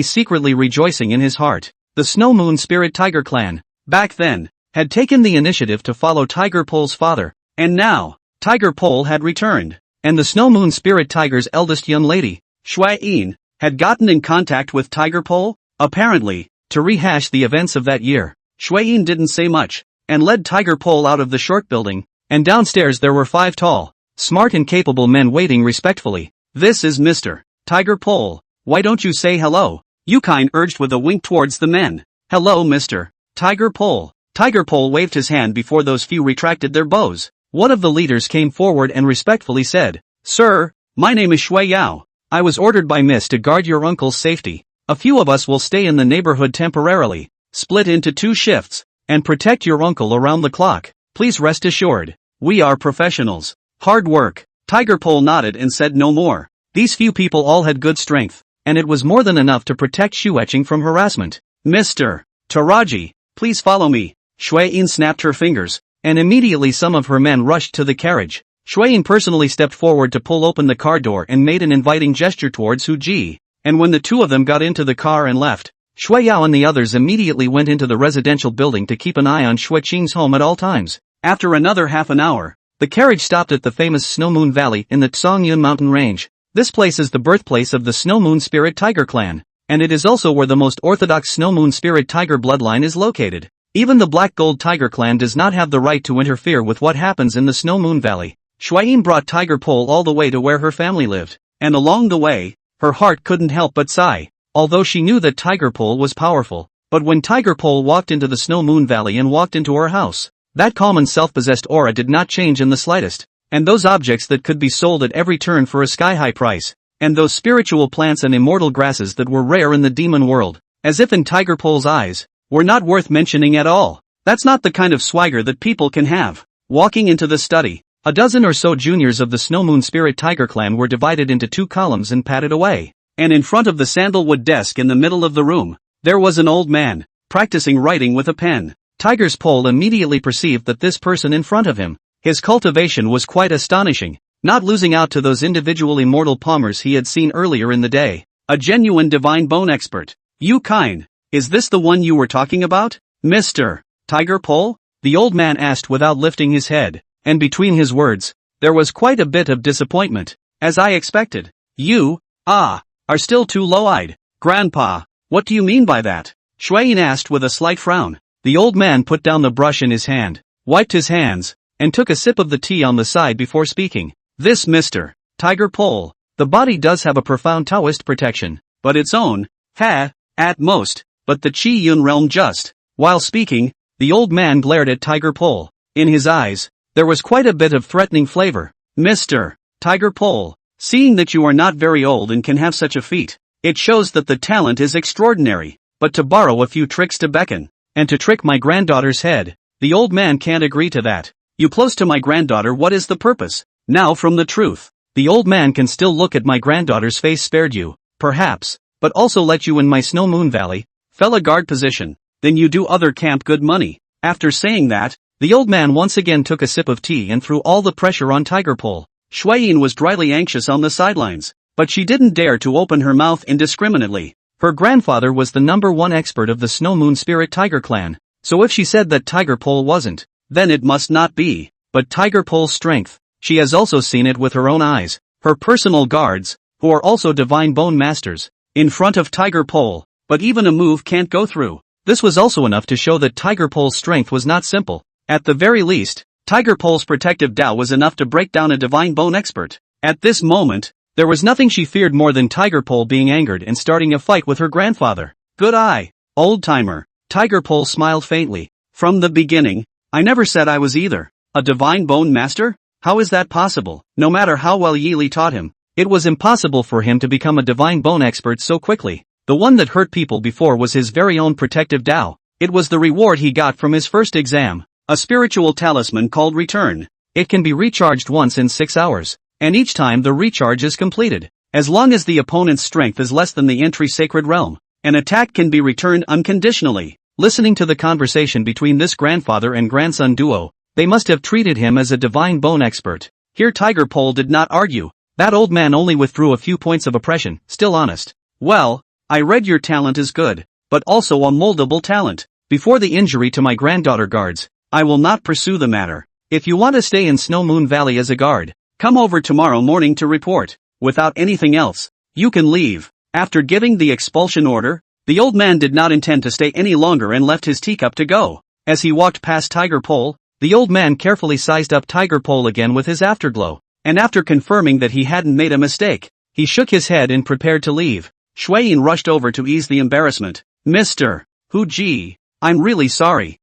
secretly rejoicing in his heart. The Snow Moon Spirit Tiger clan, back then, had taken the initiative to follow Tiger Pole's father, and now, Tiger Pole had returned, and the Snow Moon Spirit Tiger's eldest young lady, Xue Yin, had gotten in contact with Tiger Pole. Apparently, to rehash the events of that year, Xue Yin didn't say much, and led Tiger Pole out of the short building, and downstairs there were 5 tall, smart and capable men waiting respectfully. This is Mr. Tiger Pole. Why don't you say hello? Yukine urged with a wink towards the men. Hello Mr. Tiger Pole. Tiger Pole waved his hand before those few retracted their bows. One of the leaders came forward and respectfully said, Sir, my name is Xue Yao. I was ordered by Miss to guard your uncle's safety. A few of us will stay in the neighborhood temporarily, split into 2 shifts, and protect your uncle around the clock. Please rest assured, we are professionals. Hard work. Tiger Pole nodded and said no more. These few people all had good strength, and it was more than enough to protect Shueching from harassment. Mr. Taraji, please follow me. Shueyin snapped her fingers, and immediately some of her men rushed to the carriage. Shueyin personally stepped forward to pull open the car door and made an inviting gesture towards Hu Ji, and when the two of them got into the car and left, Shui Yao and the others immediately went into the residential building to keep an eye on Shueching's home at all times. After another half an hour, the carriage stopped at the famous Snow Moon Valley in the Tsongyun mountain range. This place is the birthplace of the Snow Moon Spirit Tiger clan, and it is also where the most orthodox Snow Moon Spirit Tiger bloodline is located. Even the Black Gold Tiger clan does not have the right to interfere with what happens in the Snow Moon Valley. Shueyin brought Tiger Pole all the way to where her family lived, and along the way, her heart couldn't help but sigh, although she knew that Tiger Pole was powerful. But when Tiger Pole walked into the Snow Moon Valley and walked into her house, that calm and self-possessed aura did not change in the slightest, and those objects that could be sold at every turn for a sky-high price, and those spiritual plants and immortal grasses that were rare in the demon world, as if in Tiger Pole's eyes, were not worth mentioning at all. That's not the kind of swagger that people can have. Walking into the study, a dozen or so juniors of the Snow Moon Spirit Tiger clan were divided into 2 columns and padded away, and in front of the sandalwood desk in the middle of the room, there was an old man, practicing writing with a pen. Tiger's Pole immediately perceived that this person in front of him, his cultivation was quite astonishing, not losing out to those individual immortal palmers he had seen earlier in the day. A genuine divine bone expert. You kind, is this the one you were talking about, Mr. Tiger Pole? The old man asked without lifting his head, and between his words, there was quite a bit of disappointment. As I expected. You, are still too low-eyed. Grandpa, what do you mean by that? Shueyin asked with a slight frown. The old man put down the brush in his hand, wiped his hands, and took a sip of the tea on the side before speaking. This Mr. Tiger Pole, the body does have a profound Taoist protection, but its own, at most, but the Qi Yun realm just. While speaking, the old man glared at Tiger Pole. In his eyes, there was quite a bit of threatening flavor. Mr. Tiger Pole, seeing that you are not very old and can have such a feat, it shows that the talent is extraordinary, but to borrow a few tricks to beckon, and to trick my granddaughter's head, the old man can't agree to that. You close to my granddaughter, what is the purpose? Now from the truth, the old man can still look at my granddaughter's face spared you, perhaps, but also let you in my Snow Moon Valley, fella guard position, then you do other camp good money. After saying that, the old man once again took a sip of tea and threw all the pressure on Tiger Pole. Shueyin was dryly anxious on the sidelines, but she didn't dare to open her mouth indiscriminately. Her grandfather was the #1 expert of the Snow Moon Spirit Tiger clan, so if she said that Tiger Pole wasn't, then it must not be. But Tiger Pole's strength, she has also seen it with her own eyes. Her personal guards, who are also divine bone masters, in front of Tiger Pole, but even a move can't go through. This was also enough to show that Tiger Pole's strength was not simple. At the very least, Tiger Pole's protective Tao was enough to break down a divine bone expert. At this moment, there was nothing she feared more than Tiger Pole being angered and starting a fight with her grandfather. Good eye, old-timer. Tiger Pole smiled faintly. From the beginning, I never said I was either. A divine bone master? How is that possible? No matter how well Yi Li taught him, it was impossible for him to become a divine bone expert so quickly. The one that hurt people before was his very own protective Tao. It was the reward he got from his first exam. A spiritual talisman called Return. It can be recharged once in 6 hours, and each time the recharge is completed, as long as the opponent's strength is less than the entry sacred realm, an attack can be returned unconditionally. Listening to the conversation between this grandfather and grandson duo, they must have treated him as a divine bone expert. Here Tiger Pole did not argue. That old man only withdrew a few points of oppression, still honest. Well, I read your talent is good, but also a moldable talent. Before the injury to my granddaughter guards, I will not pursue the matter. If you want to stay in Snow Moon Valley as a guard, come over tomorrow morning to report. Without anything else, you can leave. After giving the expulsion order, the old man did not intend to stay any longer and left his teacup to go. As he walked past Tiger Pole, the old man carefully sized up Tiger Pole again with his afterglow, and after confirming that he hadn't made a mistake, he shook his head and prepared to leave. Shueyin rushed over to ease the embarrassment. Mr. Hu Ji, I'm really sorry.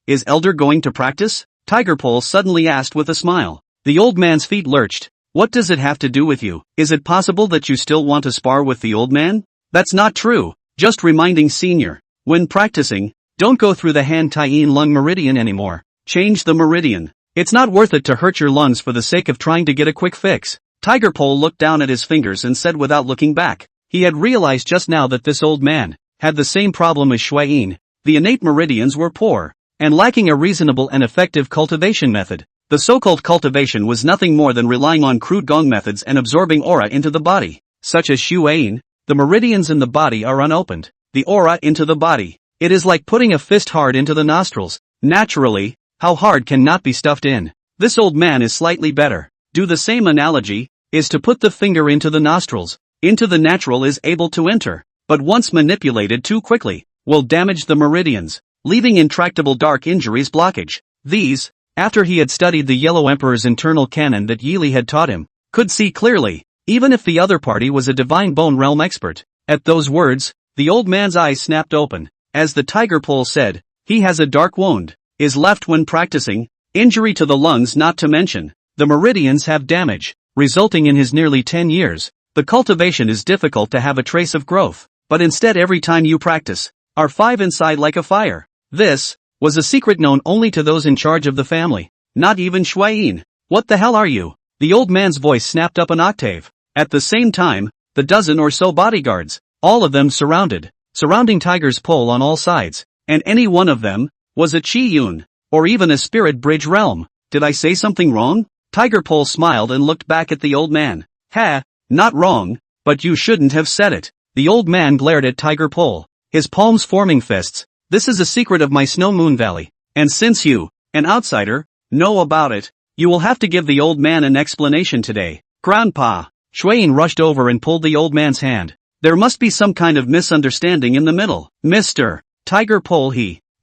Is Elder going to practice? Tiger Pole suddenly asked with a smile. The old man's feet lurched, What does it have to do with you? Is it possible that you still want to spar with the old man? That's not true. Just reminding senior. When practicing, don't go through the hand tying lung meridian anymore. Change the meridian. It's not worth it to hurt your lungs for the sake of trying to get a quick fix. Tiger Pole looked down at his fingers and said without looking back. He had realized just now that this old man had the same problem as Shuayin. The innate meridians were poor and lacking a reasonable and effective cultivation method. The so-called cultivation was nothing more than relying on crude gong methods and absorbing aura into the body. Such as Shuayin, the meridians in the body are unopened. The aura into the body. It is like putting a fist hard into the nostrils. Naturally, how hard can not be stuffed in? This old man is slightly better. Do the same analogy, is to put the finger into the nostrils. Into the natural is able to enter, but once manipulated too quickly, will damage the meridians, leaving intractable dark injuries blockage. These, after he had studied the Yellow Emperor's internal canon that Yili had taught him, could see clearly, even if the other party was a divine bone realm expert. At those words, the old man's eyes snapped open. As the Tiger Pole said, he has a dark wound, is left when practicing, injury to the lungs not to mention, the meridians have damage, resulting in his nearly 10 years. The cultivation is difficult to have a trace of growth, but instead every time you practice, are 5 inside like a fire. This was a secret known only to those in charge of the family, not even Shuayin. What the hell are you? The old man's voice snapped up an octave. At the same time, the dozen or so bodyguards, all of them surrounding Tiger's Pole on all sides, and any one of them, was a Chi-Yun, or even a spirit bridge realm. Did I say something wrong? Tiger Pole smiled and looked back at the old man. Ha, not wrong, but you shouldn't have said it. The old man glared at Tiger Pole, his palms forming fists. This is a secret of my Snow Moon Valley, and since you, an outsider, know about it, you will have to give the old man an explanation today. Grandpa. Shuayin rushed over and pulled the old man's hand. There must be some kind of misunderstanding in the middle. Mr. Tiger Pole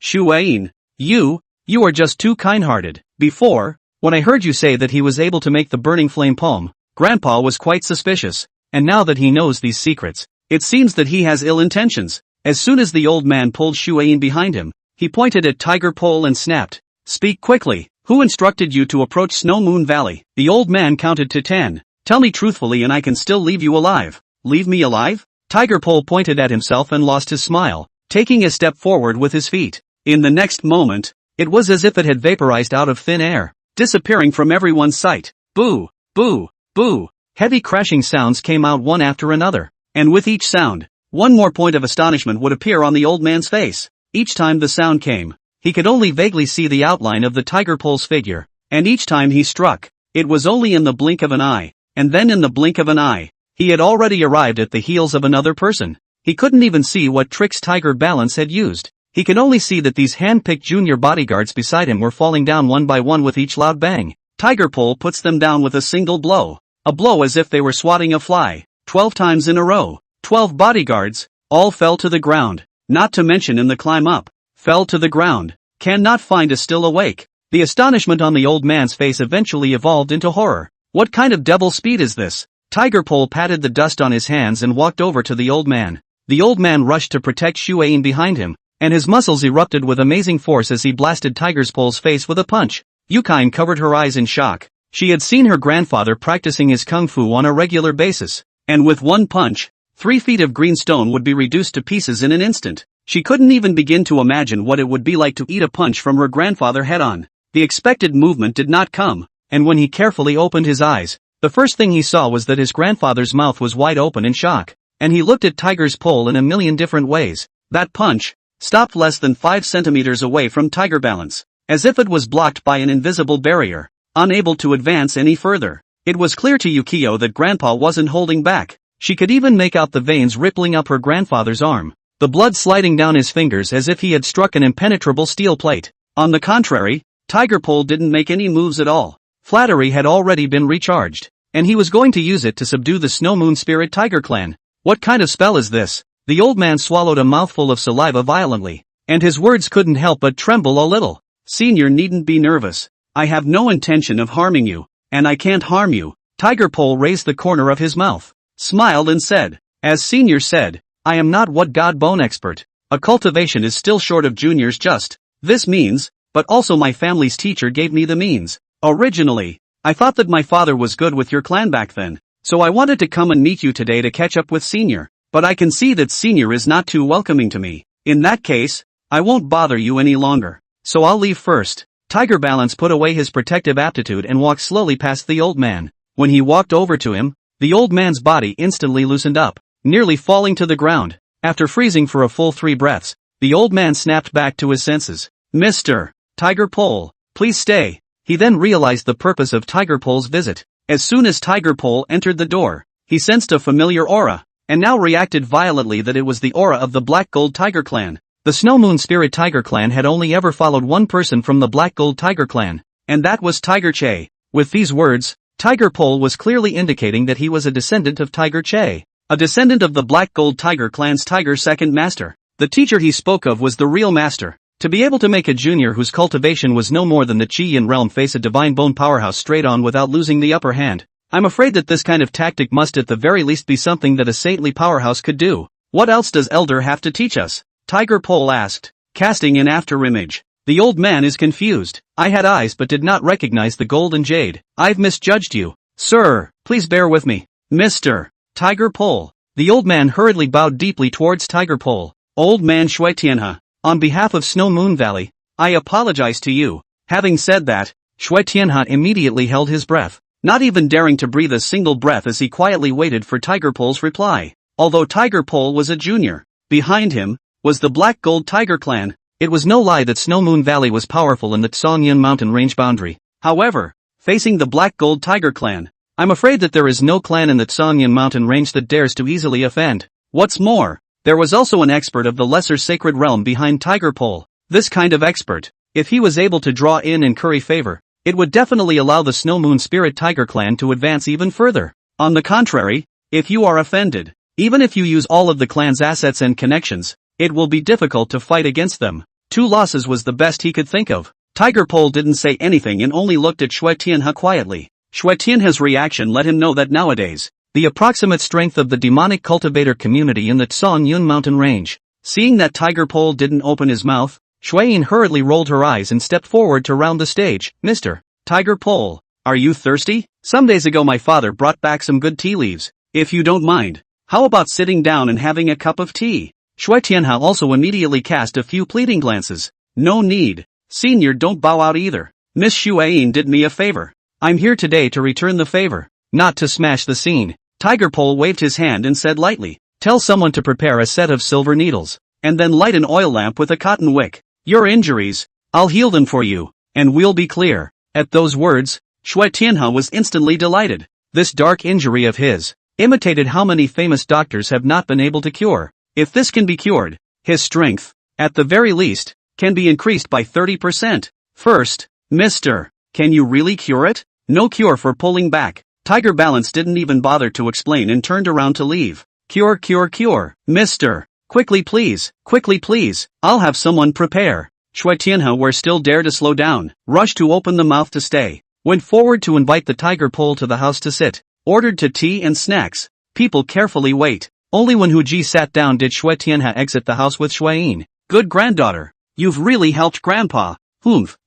Shuayin, you are just too kind-hearted. Before, when I heard you say that he was able to make the burning flame palm, Grandpa was quite suspicious, and now that he knows these secrets, it seems that he has ill intentions. As soon as the old man pulled Shuayin behind him, he pointed at Tiger Pole and snapped. Speak quickly. Who instructed you to approach Snow Moon Valley? The old man counted to 10. Tell me truthfully and I can still leave you alive. Leave me alive? Tiger Pole pointed at himself and lost his smile, taking a step forward with his feet. In the next moment, it was as if it had vaporized out of thin air, disappearing from everyone's sight. Boo, boo, boo. Heavy crashing sounds came out one after another, and with each sound, one more point of astonishment would appear on the old man's face. Each time the sound came, he could only vaguely see the outline of the Tiger Pole's figure, and each time he struck, it was only in the blink of an eye, and then in the blink of an eye, he had already arrived at the heels of another person. He couldn't even see what tricks Tiger Balance had used. He could only see that these hand-picked junior bodyguards beside him were falling down one by one with each loud bang. Tiger Pole puts them down with a single blow. A blow as if they were swatting a fly. 12 times in a row. 12 bodyguards, all fell to the ground, not to mention in the climb up, fell to the ground, cannot find a still awake. The astonishment on the old man's face eventually evolved into horror. What kind of devil speed is this? Tiger Pole patted the dust on his hands and walked over to the old man. The old man rushed to protect Shuayin behind him, and his muscles erupted with amazing force as he blasted Tiger Pole's face with a punch. Yukine covered her eyes in shock. She had seen her grandfather practicing his kung fu on a regular basis, and with one punch, 3 feet of green stone would be reduced to pieces in an instant. She couldn't even begin to imagine what it would be like to eat a punch from her grandfather head-on. The expected movement did not come, and when he carefully opened his eyes, the first thing he saw was that his grandfather's mouth was wide open in shock, and he looked at Tiger's Pole in a million different ways. That punch stopped less than 5 centimeters away from Tiger Balance, as if it was blocked by an invisible barrier, unable to advance any further. It was clear to Yukio that Grandpa wasn't holding back. She could even make out the veins rippling up her grandfather's arm, the blood sliding down his fingers as if he had struck an impenetrable steel plate. On the contrary, Tiger Pole didn't make any moves at all. Flattery had already been recharged, and he was going to use it to subdue the Snow Moon Spirit Tiger Clan. What kind of spell is this? The old man swallowed a mouthful of saliva violently, and his words couldn't help but tremble a little. Senior needn't be nervous. I have no intention of harming you, and I can't harm you. Tiger Pole raised the corner of his mouth, smiled and said, as Senior said, I am not what God Bone expert. A cultivation is still short of juniors just. This means, but also my family's teacher gave me the means. Originally, I thought that my father was good with your clan back then, so I wanted to come and meet you today to catch up with Senior, but I can see that Senior is not too welcoming to me. In that case, I won't bother you any longer, so I'll leave first. Tiger Balance put away his protective aptitude and walked slowly past the old man. When he walked over to him, the old man's body instantly loosened up, nearly falling to the ground. After freezing for a full 3 breaths, the old man snapped back to his senses. Mr. Tiger Pole, please stay. He then realized the purpose of Tiger Pole's visit. As soon as Tiger Pole entered the door, he sensed a familiar aura, and now reacted violently that it was the aura of the Black Gold Tiger Clan. The Snow Moon Spirit Tiger Clan had only ever followed one person from the Black Gold Tiger Clan, and that was Tiger Che. With these words, Tiger Pole was clearly indicating that he was a descendant of Tiger Che, a descendant of the Black Gold Tiger Clan's Tiger Second Master. The teacher he spoke of was the real master. To be able to make a junior whose cultivation was no more than the Chi-Yin realm face a divine bone powerhouse straight on without losing the upper hand, I'm afraid that this kind of tactic must at the very least be something that a saintly powerhouse could do. What else does Elder have to teach us? Tiger Pole asked, casting an after-image. The old man is confused. I had eyes but did not recognize the gold and jade. I've misjudged you. Sir, please bear with me. Mr. Tiger Pole. The old man hurriedly bowed deeply towards Tiger Pole. Old man Shui Tianhe, on behalf of Snow Moon Valley, I apologize to you. Having said that, Shui Tianhe immediately held his breath, not even daring to breathe a single breath as he quietly waited for Tiger Pole's reply. Although Tiger Pole was a junior, behind him was the Black Gold Tiger Clan. It was no lie that Snow Moon Valley was powerful in the Tsongyin mountain range boundary. However, facing the Black Gold Tiger Clan, I'm afraid that there is no clan in the Tsongyin mountain range that dares to easily offend. What's more, there was also an expert of the lesser sacred realm behind Tiger Pole. This kind of expert, if he was able to draw in and curry favor, it would definitely allow the Snow Moon Spirit Tiger Clan to advance even further. On the contrary, if you are offended, even if you use all of the clan's assets and connections, it will be difficult to fight against them. 2 losses was the best he could think of. Tiger Pole didn't say anything and only looked at Shui Tianhe quietly. Shui Tianhe's reaction let him know that nowadays, the approximate strength of the demonic cultivator community in the Tsongyin mountain range. Seeing that Tiger Pole didn't open his mouth, Shuiyin hurriedly rolled her eyes and stepped forward to round the stage. Mr. Tiger Pole, are you thirsty? Some days ago my father brought back some good tea leaves. If you don't mind, how about sitting down and having a cup of tea? Shui Tianhe also immediately cast a few pleading glances. No need. Senior, don't bow out either. Miss Shuiyin did me a favor. I'm here today to return the favor, not to smash the scene. Tiger Pole waved his hand and said lightly, tell someone to prepare a set of silver needles, and then light an oil lamp with a cotton wick. Your injuries, I'll heal them for you, and we'll be clear. At those words, Shui Tianhe was instantly delighted. This dark injury of his, imitated how many famous doctors have not been able to cure. If this can be cured, his strength, at the very least, can be increased by 30%. First, Mr. Can you really cure it? No cure for pulling back. Tiger Balance didn't even bother to explain and turned around to leave. Cure, cure, cure. Mr. Quickly please, I'll have someone prepare. Shui Tianhe were still dare to slow down, rushed to open the mouth to stay, went forward to invite the Tiger Pole to the house to sit, ordered to tea and snacks. People carefully wait. Only when Huji sat down did Shui Tianhe exit the house with Shuiyin. Good granddaughter. You've really helped Grandpa.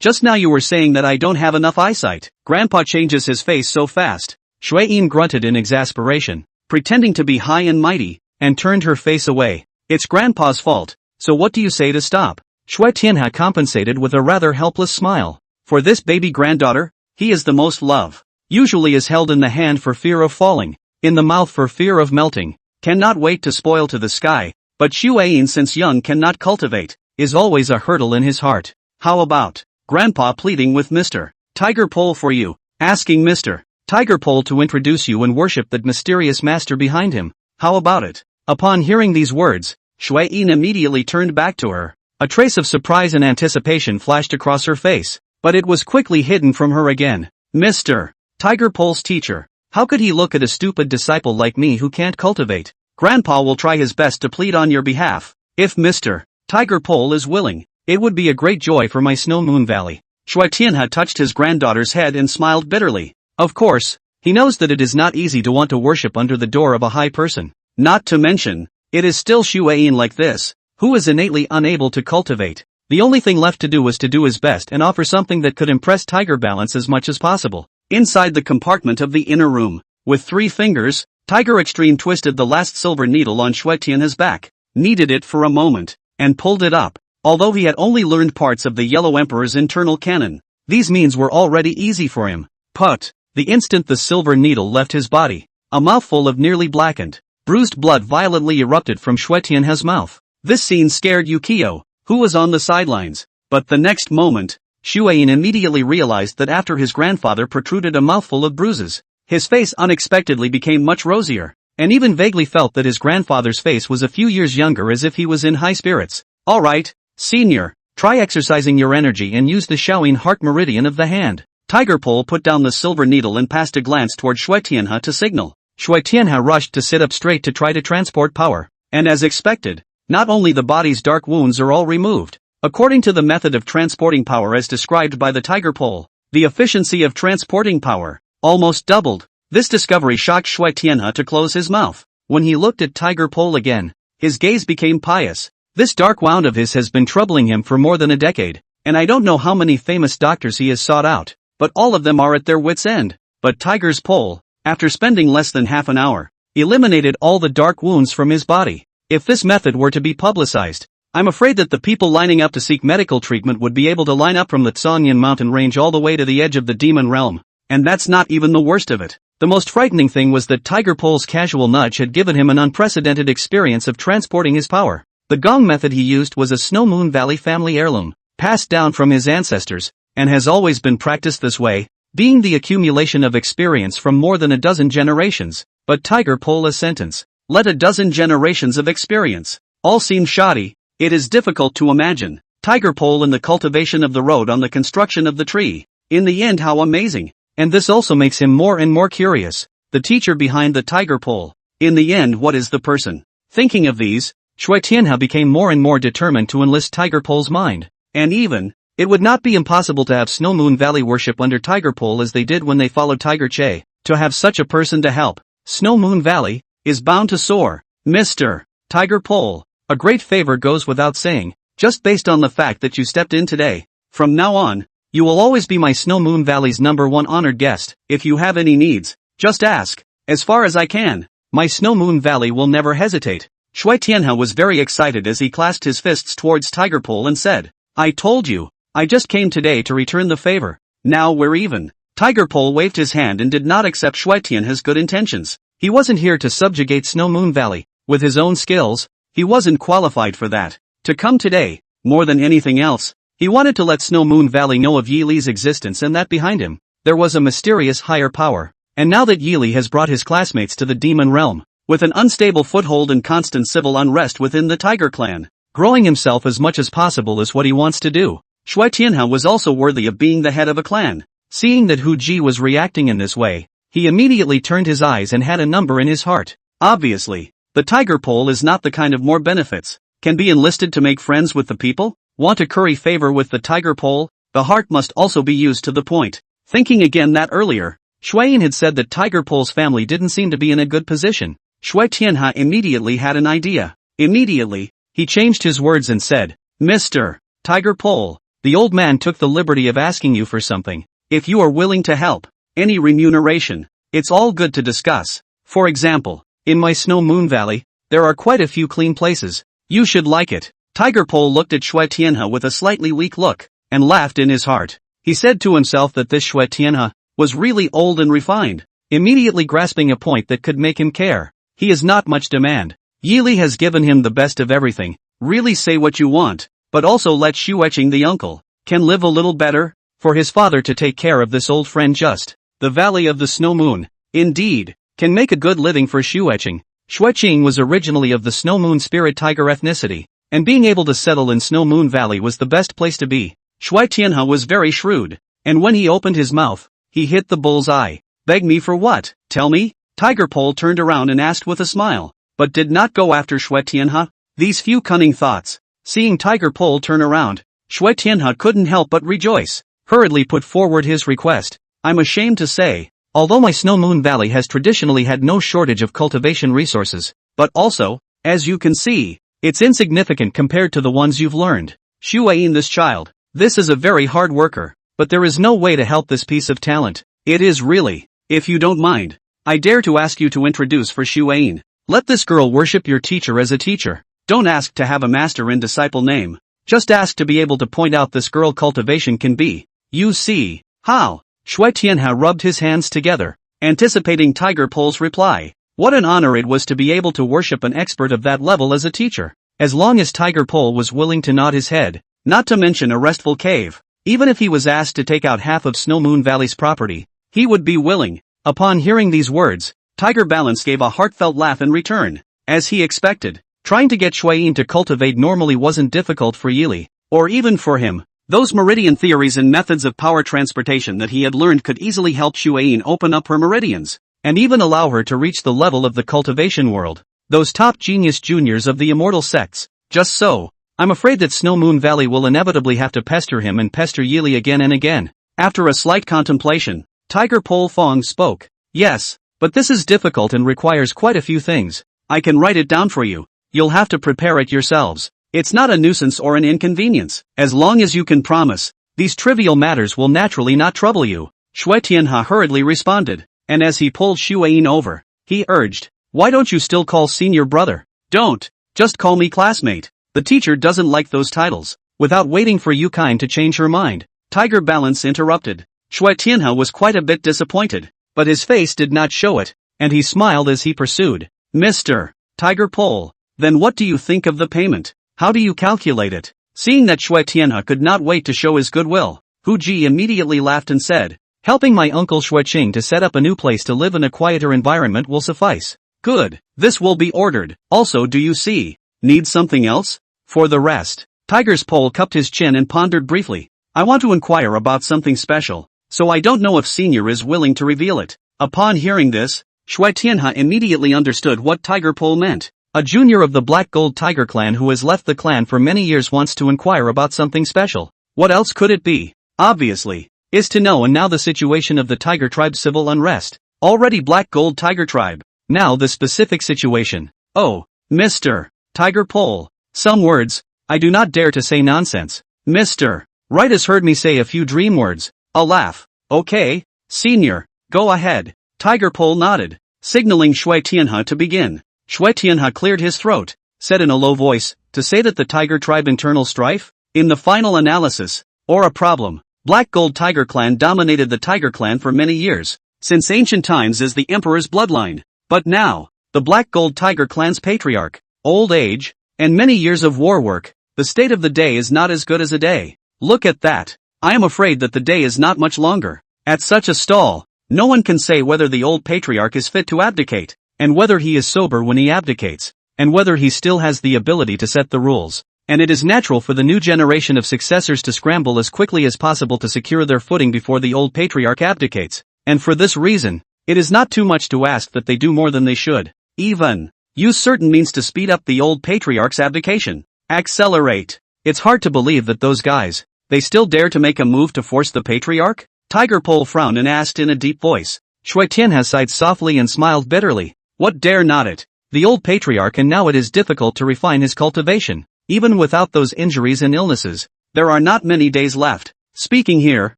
Just now you were saying that I don't have enough eyesight. Grandpa changes his face so fast. Shuiyin grunted in exasperation, pretending to be high and mighty, and turned her face away. It's Grandpa's fault, so what do you say to stop? Shui Tianhe compensated with a rather helpless smile. For this baby granddaughter, he is the most love. Usually is held in the hand for fear of falling, in the mouth for fear of melting, cannot wait to spoil to the sky, but Shuiyin since young cannot cultivate, is always a hurdle in his heart. How about Grandpa pleading with Mr. Tiger Pole for you, asking Mr. Tiger Pole to introduce you and worship that mysterious master behind him? How about it? Upon hearing these words, Shuiyin immediately turned back to her. A trace of surprise and anticipation flashed across her face, but it was quickly hidden from her again. Mr. Tiger Pole's teacher, how could he look at a stupid disciple like me who can't cultivate? Grandpa will try his best to plead on your behalf. If Mr. Tiger Pole is willing, it would be a great joy for my Snow Moon Valley. Shui Tianhe touched his granddaughter's head and smiled bitterly. Of course, he knows that it is not easy to want to worship under the door of a high person. Not to mention, it is still Shuiyin like this, who is innately unable to cultivate. The only thing left to do was to do his best and offer something that could impress Tiger Balance as much as possible. Inside the compartment of the inner room, with 3 fingers, Tiger Extreme twisted the last silver needle on Shui Tianhe's back, kneaded it for a moment, and pulled it up. Although he had only learned parts of the Yellow Emperor's internal canon, these means were already easy for him. But, the instant the silver needle left his body, a mouthful of nearly blackened, bruised blood violently erupted from Shui Tianhe's mouth. This scene scared Yukio, who was on the sidelines. But the next moment, Shuein immediately realized that after his grandfather protruded a mouthful of bruises, his face unexpectedly became much rosier, and even vaguely felt that his grandfather's face was a few years younger, as if he was in high spirits. Alright, senior, try exercising your energy and use the Shaoyin heart meridian of the hand. Tiger Pole put down the silver needle and passed a glance toward Shui Tianhe to signal. Shui Tianhe rushed to sit up straight to try to transport power, and as expected, not only the body's dark wounds are all removed. According to the method of transporting power as described by the Tiger Pole, the efficiency of transporting power almost doubled. This discovery shocked Shui Tianhe to close his mouth. When he looked at Tiger Pole again, his gaze became pious. This dark wound of his has been troubling him for more than a decade, and I don't know how many famous doctors he has sought out, but all of them are at their wits' end. But Tiger's Pole, after spending less than half an hour, eliminated all the dark wounds from his body. If this method were to be publicized, I'm afraid that the people lining up to seek medical treatment would be able to line up from the Tsangyan mountain range all the way to the edge of the demon realm. And that's not even the worst of it. The most frightening thing was that Tiger Pole's casual nudge had given him an unprecedented experience of transporting his power. The gong method he used was a Snow Moon Valley family heirloom, passed down from his ancestors, and has always been practiced this way, being the accumulation of experience from more than a dozen generations. But Tiger Pole's sentence, "Let a dozen generations of experience," all seem shoddy. It is difficult to imagine Tiger Pole in the cultivation of the road on the construction of the tree. In the end, how amazing. And this also makes him more and more curious. The teacher behind the Tiger Pole. In the end, what is the person? Thinking of these, Shui Tianhe became more and more determined to enlist Tiger Pole's mind. And even, it would not be impossible to have Snow Moon Valley worship under Tiger Pole as they did when they followed Tiger Che. To have such a person to help, Snow Moon Valley is bound to soar. Mr. Tiger Pole, a great favor goes without saying, just based on the fact that you stepped in today. From now on, you will always be my Snow Moon Valley's #1 honored guest. If you have any needs, just ask. As far as I can, my Snow Moon Valley will never hesitate. Shui Tianhe was very excited as he clasped his fists towards Tiger Pole and said, "I told you, I just came today to return the favor. Now we're even." Tiger Pole waved his hand and did not accept Shui Tianhe's good intentions. He wasn't here to subjugate Snow Moon Valley. With his own skills, he wasn't qualified for that. To come today, more than anything else, he wanted to let Snow Moon Valley know of Yi Li's existence and that behind him, there was a mysterious higher power. And now that Yi Li has brought his classmates to the demon realm, with an unstable foothold and constant civil unrest within the Tiger clan, growing himself as much as possible is what he wants to do. Shui Tianhe was also worthy of being the head of a clan. Seeing that Hu Ji was reacting in this way, he immediately turned his eyes and had a number in his heart. Obviously, the Tiger Pole is not the kind of more benefits can be enlisted to make friends with the people. Want to curry favor with the Tiger Pole? The heart must also be used to the point. Thinking again that earlier, Shueyin had said that Tiger Pole's family didn't seem to be in a good position. Shui Tianhe immediately had an idea. Immediately, he changed his words and said, "Mr. Tiger Pole, the old man took the liberty of asking you for something. If you are willing to help, any remuneration, it's all good to discuss. For example, in my Snow Moon Valley, there are quite a few clean places. You should like it." Tiger Pole looked at Shui Tianhe with a slightly weak look, and laughed in his heart. He said to himself that this Shui Tianhe was really old and refined, immediately grasping a point that could make him care. He is not much demand. Yi Li has given him the best of everything. Really say what you want, but also let Shueqing the uncle can live a little better, for his father to take care of this old friend just. The Valley of the Snow Moon, indeed, can make a good living for Shueqing. Shueqing was originally of the Snow Moon Spirit Tiger ethnicity, and being able to settle in Snow Moon Valley was the best place to be. Shui Tianhe was very shrewd, and when he opened his mouth, he hit the bull's eye. "Beg me for what? Tell me?" Tiger Pole turned around and asked with a smile, but did not go after Shui Tianhe. These few cunning thoughts. Seeing Tiger Pole turn around, Shui Tianhe couldn't help but rejoice. Hurriedly put forward his request. "I'm ashamed to say, although my Snow Moon Valley has traditionally had no shortage of cultivation resources, but also, as you can see, it's insignificant compared to the ones you've learned. Shueyin this child, this is a very hard worker, but there is no way to help this piece of talent. It is really. If you don't mind, I dare to ask you to introduce for Shuain. Let this girl worship your teacher as a teacher. Don't ask to have a master and disciple name. Just ask to be able to point out this girl cultivation can be. You see. How? Shui Tianhe rubbed his hands together, anticipating Tiger Pole's reply. What an honor it was to be able to worship an expert of that level as a teacher. As long as Tiger Pole was willing to nod his head, not to mention a restful cave, even if he was asked to take out half of Snow Moon Valley's property, he would be willing. Upon hearing these words, Tiger Balance gave a heartfelt laugh in return. As he expected, trying to get Shuain to cultivate normally wasn't difficult for Yili, or even for him. Those meridian theories and methods of power transportation that he had learned could easily help Shuain open up her meridians, and even allow her to reach the level of the cultivation world. Those top genius juniors of the immortal sects. Just so, I'm afraid that Snow Moon Valley will inevitably have to pester him and pester Yili again and again. After a slight contemplation, Tiger Pole Fong spoke. Yes, but this is difficult and requires quite a few things. I can write it down for you. You'll have to prepare it yourselves. It's not a nuisance or an inconvenience. As long as you can promise, these trivial matters will naturally not trouble you. Shui Tianhe hurriedly responded, and as he pulled Shuain over, he urged, why don't you still call senior brother? Don't. Just call me classmate. The teacher doesn't like those titles. Without waiting for Yukind to change her mind, Tiger Balance interrupted. Shui Tianhe was quite a bit disappointed, but his face did not show it, and he smiled as he pursued. Mr. Tiger Pole, then what do you think of the payment? How do you calculate it? Seeing that Shui Tianhe could not wait to show his goodwill, Hu Ji immediately laughed and said, helping my uncle Shui Qing to set up a new place to live in a quieter environment will suffice. Good, this will be ordered. Also, do you see? Need something else? For the rest, Tiger's Pole cupped his chin and pondered briefly. I want to inquire about something special, so I don't know if Senior is willing to reveal it. Upon hearing this, Shui Tianhe immediately understood what Tiger Pole meant. A junior of the Black Gold Tiger clan who has left the clan for many years wants to inquire about something special. What else could it be? Obviously, is to know and now the situation of the Tiger Tribe's civil unrest. Already Black Gold Tiger Tribe. Now the specific situation. Oh, Mr. Tiger Pole. Some words. I do not dare to say nonsense. Mr. Wright has heard me say a few dream words. A laugh. Okay, Senior, go ahead. Tiger Pole nodded, signaling Shui Tianhe to begin. Shui Tianhe cleared his throat, said in a low voice, to say that the Tiger Tribe internal strife? In the final analysis, or a problem, Black Gold Tiger Clan dominated the Tiger Clan for many years, since ancient times as the Emperor's bloodline. But now, the Black Gold Tiger Clan's patriarch, old age, and many years of war work, the state of the day is not as good as a day. Look at that. I am afraid that the day is not much longer. At such a stall, no one can say whether the old patriarch is fit to abdicate, and whether he is sober when he abdicates, and whether he still has the ability to set the rules. And it is natural for the new generation of successors to scramble as quickly as possible to secure their footing before the old patriarch abdicates. And for this reason, it is not too much to ask that they do more than they should. Even use certain means to speed up the old patriarch's abdication. Accelerate. It's hard to believe that those guys, they still dare to make a move to force the patriarch? Tiger Pole frowned and asked in a deep voice. Shui Tianhe sighed softly and smiled bitterly. What dare not it? The old patriarch, and now it is difficult to refine his cultivation. Even without those injuries and illnesses, there are not many days left. Speaking here,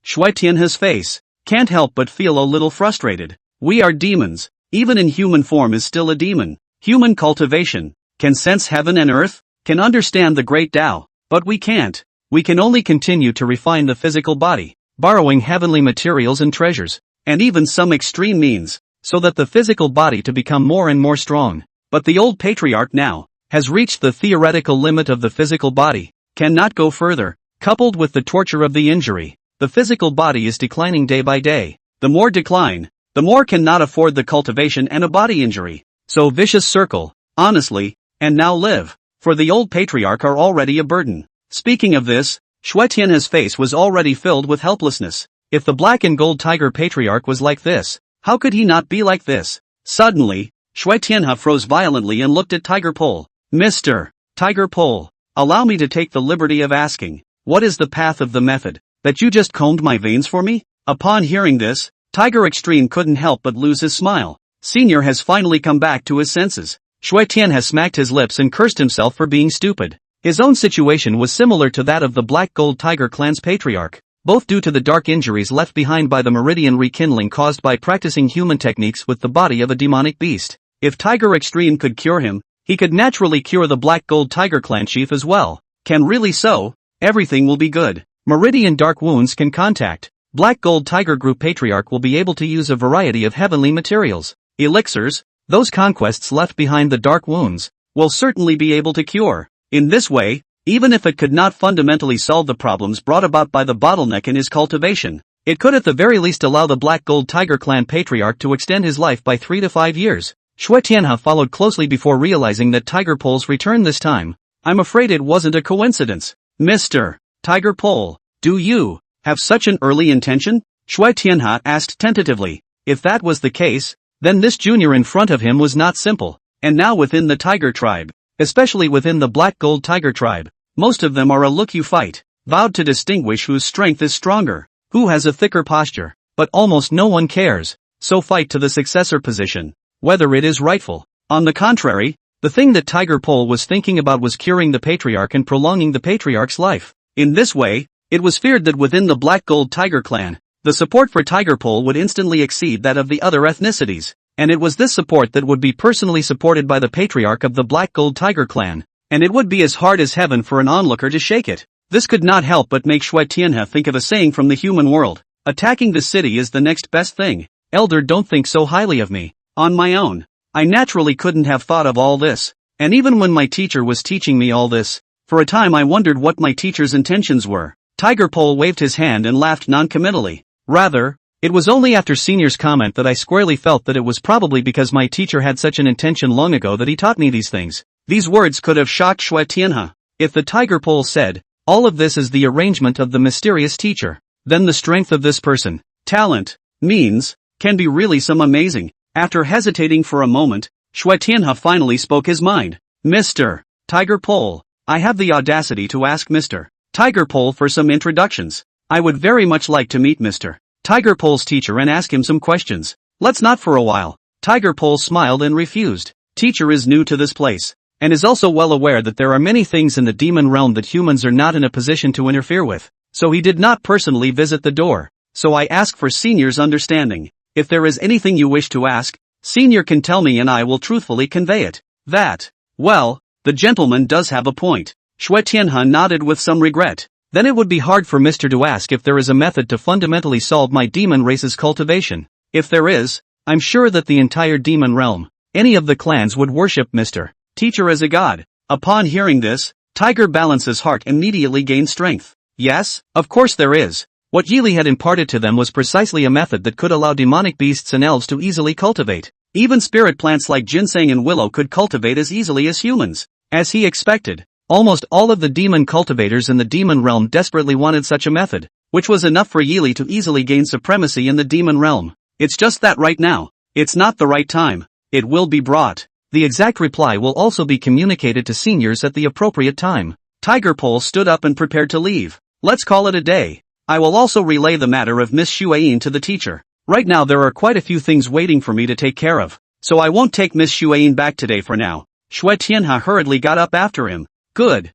Shui Tianhe's face can't help but feel a little frustrated. We are demons. Even in human form is still a demon. Human cultivation can sense heaven and earth, can understand the great Tao, but we can't. We can only continue to refine the physical body, borrowing heavenly materials and treasures, and even some extreme means, so that the physical body to become more and more strong. But the old patriarch now has reached the theoretical limit of the physical body, cannot go further. Coupled with the torture of the injury, the physical body is declining day by day. The more decline, the more cannot afford the cultivation and a body injury. So vicious circle, honestly, and now live, for the old patriarch are already a burden. Speaking of this, Shui Tianhe's face was already filled with helplessness. If the Black and Gold Tiger patriarch was like this, how could he not be like this? Suddenly, Shui Tianhe froze violently and looked at Tiger Pole. Mr. Tiger Pole, allow me to take the liberty of asking, what is the path of the method, that you just combed my veins for me? Upon hearing this, Tiger Extreme couldn't help but lose his smile. Senior has finally come back to his senses. Shui Tianhe smacked his lips and cursed himself for being stupid. His own situation was similar to that of the Black Gold Tiger clan's patriarch, both due to the dark injuries left behind by the meridian rekindling caused by practicing human techniques with the body of a demonic beast. If Tiger Extreme could cure him, he could naturally cure the Black Gold Tiger clan chief as well. Can really so? Everything will be good. Meridian dark wounds can contact. Black Gold Tiger Group Patriarch will be able to use a variety of heavenly materials. Elixirs, those conquests left behind the dark wounds, will certainly be able to cure. In this way, even if it could not fundamentally solve the problems brought about by the bottleneck in his cultivation, it could at the very least allow the Black Gold Tiger clan patriarch to extend his life by 3 to 5 years. Xue Tianhe followed closely before realizing that Tiger Pole's return this time. I'm afraid it wasn't a coincidence. Mr. Tiger Pole, do you have such an early intention? Xue Tianhe asked tentatively. If that was the case, then this junior in front of him was not simple. And now within the Tiger tribe, especially within the Black Gold Tiger tribe, most of them are a look you fight, vowed to distinguish whose strength is stronger, who has a thicker posture, but almost no one cares, so fight to the successor position, whether it is rightful. On the contrary, the thing that Tiger Pole was thinking about was curing the patriarch and prolonging the patriarch's life. In this way, it was feared that within the Black Gold Tiger clan, the support for Tiger Pole would instantly exceed that of the other ethnicities, and it was this support that would be personally supported by the patriarch of the Black Gold Tiger clan, and it would be as hard as heaven for an onlooker to shake it. This could not help but make Xue Tianhe think of a saying from the human world: attacking the city is the next best thing. Elder, don't think so highly of me. On my own, I naturally couldn't have thought of all this, and even when my teacher was teaching me all this, for a time I wondered what my teacher's intentions were. Tiger Pole waved his hand and laughed non-committally. Rather, it was only after Senior's comment that I squarely felt that it was probably because my teacher had such an intention long ago that he taught me these things. These words could have shocked Xue Tianhe. If the Tiger Pole said, all of this is the arrangement of the mysterious teacher, then the strength of this person, talent, means, can be really some amazing. After hesitating for a moment, Xue Tianhe finally spoke his mind. Mr. Tiger Pole, I have the audacity to ask Mr. Tiger Pole for some introductions. I would very much like to meet Mr. Tiger Pole's teacher and ask him some questions. Let's not for a while. Tiger Pole smiled and refused. Teacher is new to this place, and is also well aware that there are many things in the demon realm that humans are not in a position to interfere with, so he did not personally visit the door. So I ask for Senior's understanding. If there is anything you wish to ask, Senior can tell me and I will truthfully convey it. That, well, the gentleman does have a point. Xue Tianhe nodded with some regret. Then it would be hard for Mr. to ask if there is a method to fundamentally solve my demon race's cultivation. If there is, I'm sure that the entire demon realm, any of the clans would worship Mr. Teacher as a god. Upon hearing this, Tiger Balance's heart immediately gained strength. Yes, of course there is. What Yili had imparted to them was precisely a method that could allow demonic beasts and elves to easily cultivate. Even spirit plants like ginseng and willow could cultivate as easily as humans. As he expected, almost all of the demon cultivators in the demon realm desperately wanted such a method, which was enough for Yili to easily gain supremacy in the demon realm. It's just that right now, it's not the right time. It will be brought. The exact reply will also be communicated to seniors at the appropriate time. Tiger Pole stood up and prepared to leave. Let's call it a day. I will also relay the matter of Miss Xueyin to the teacher. Right now there are quite a few things waiting for me to take care of, so I won't take Miss Xueyin back today for now. Xue Tianhe hurriedly got up after him. Good.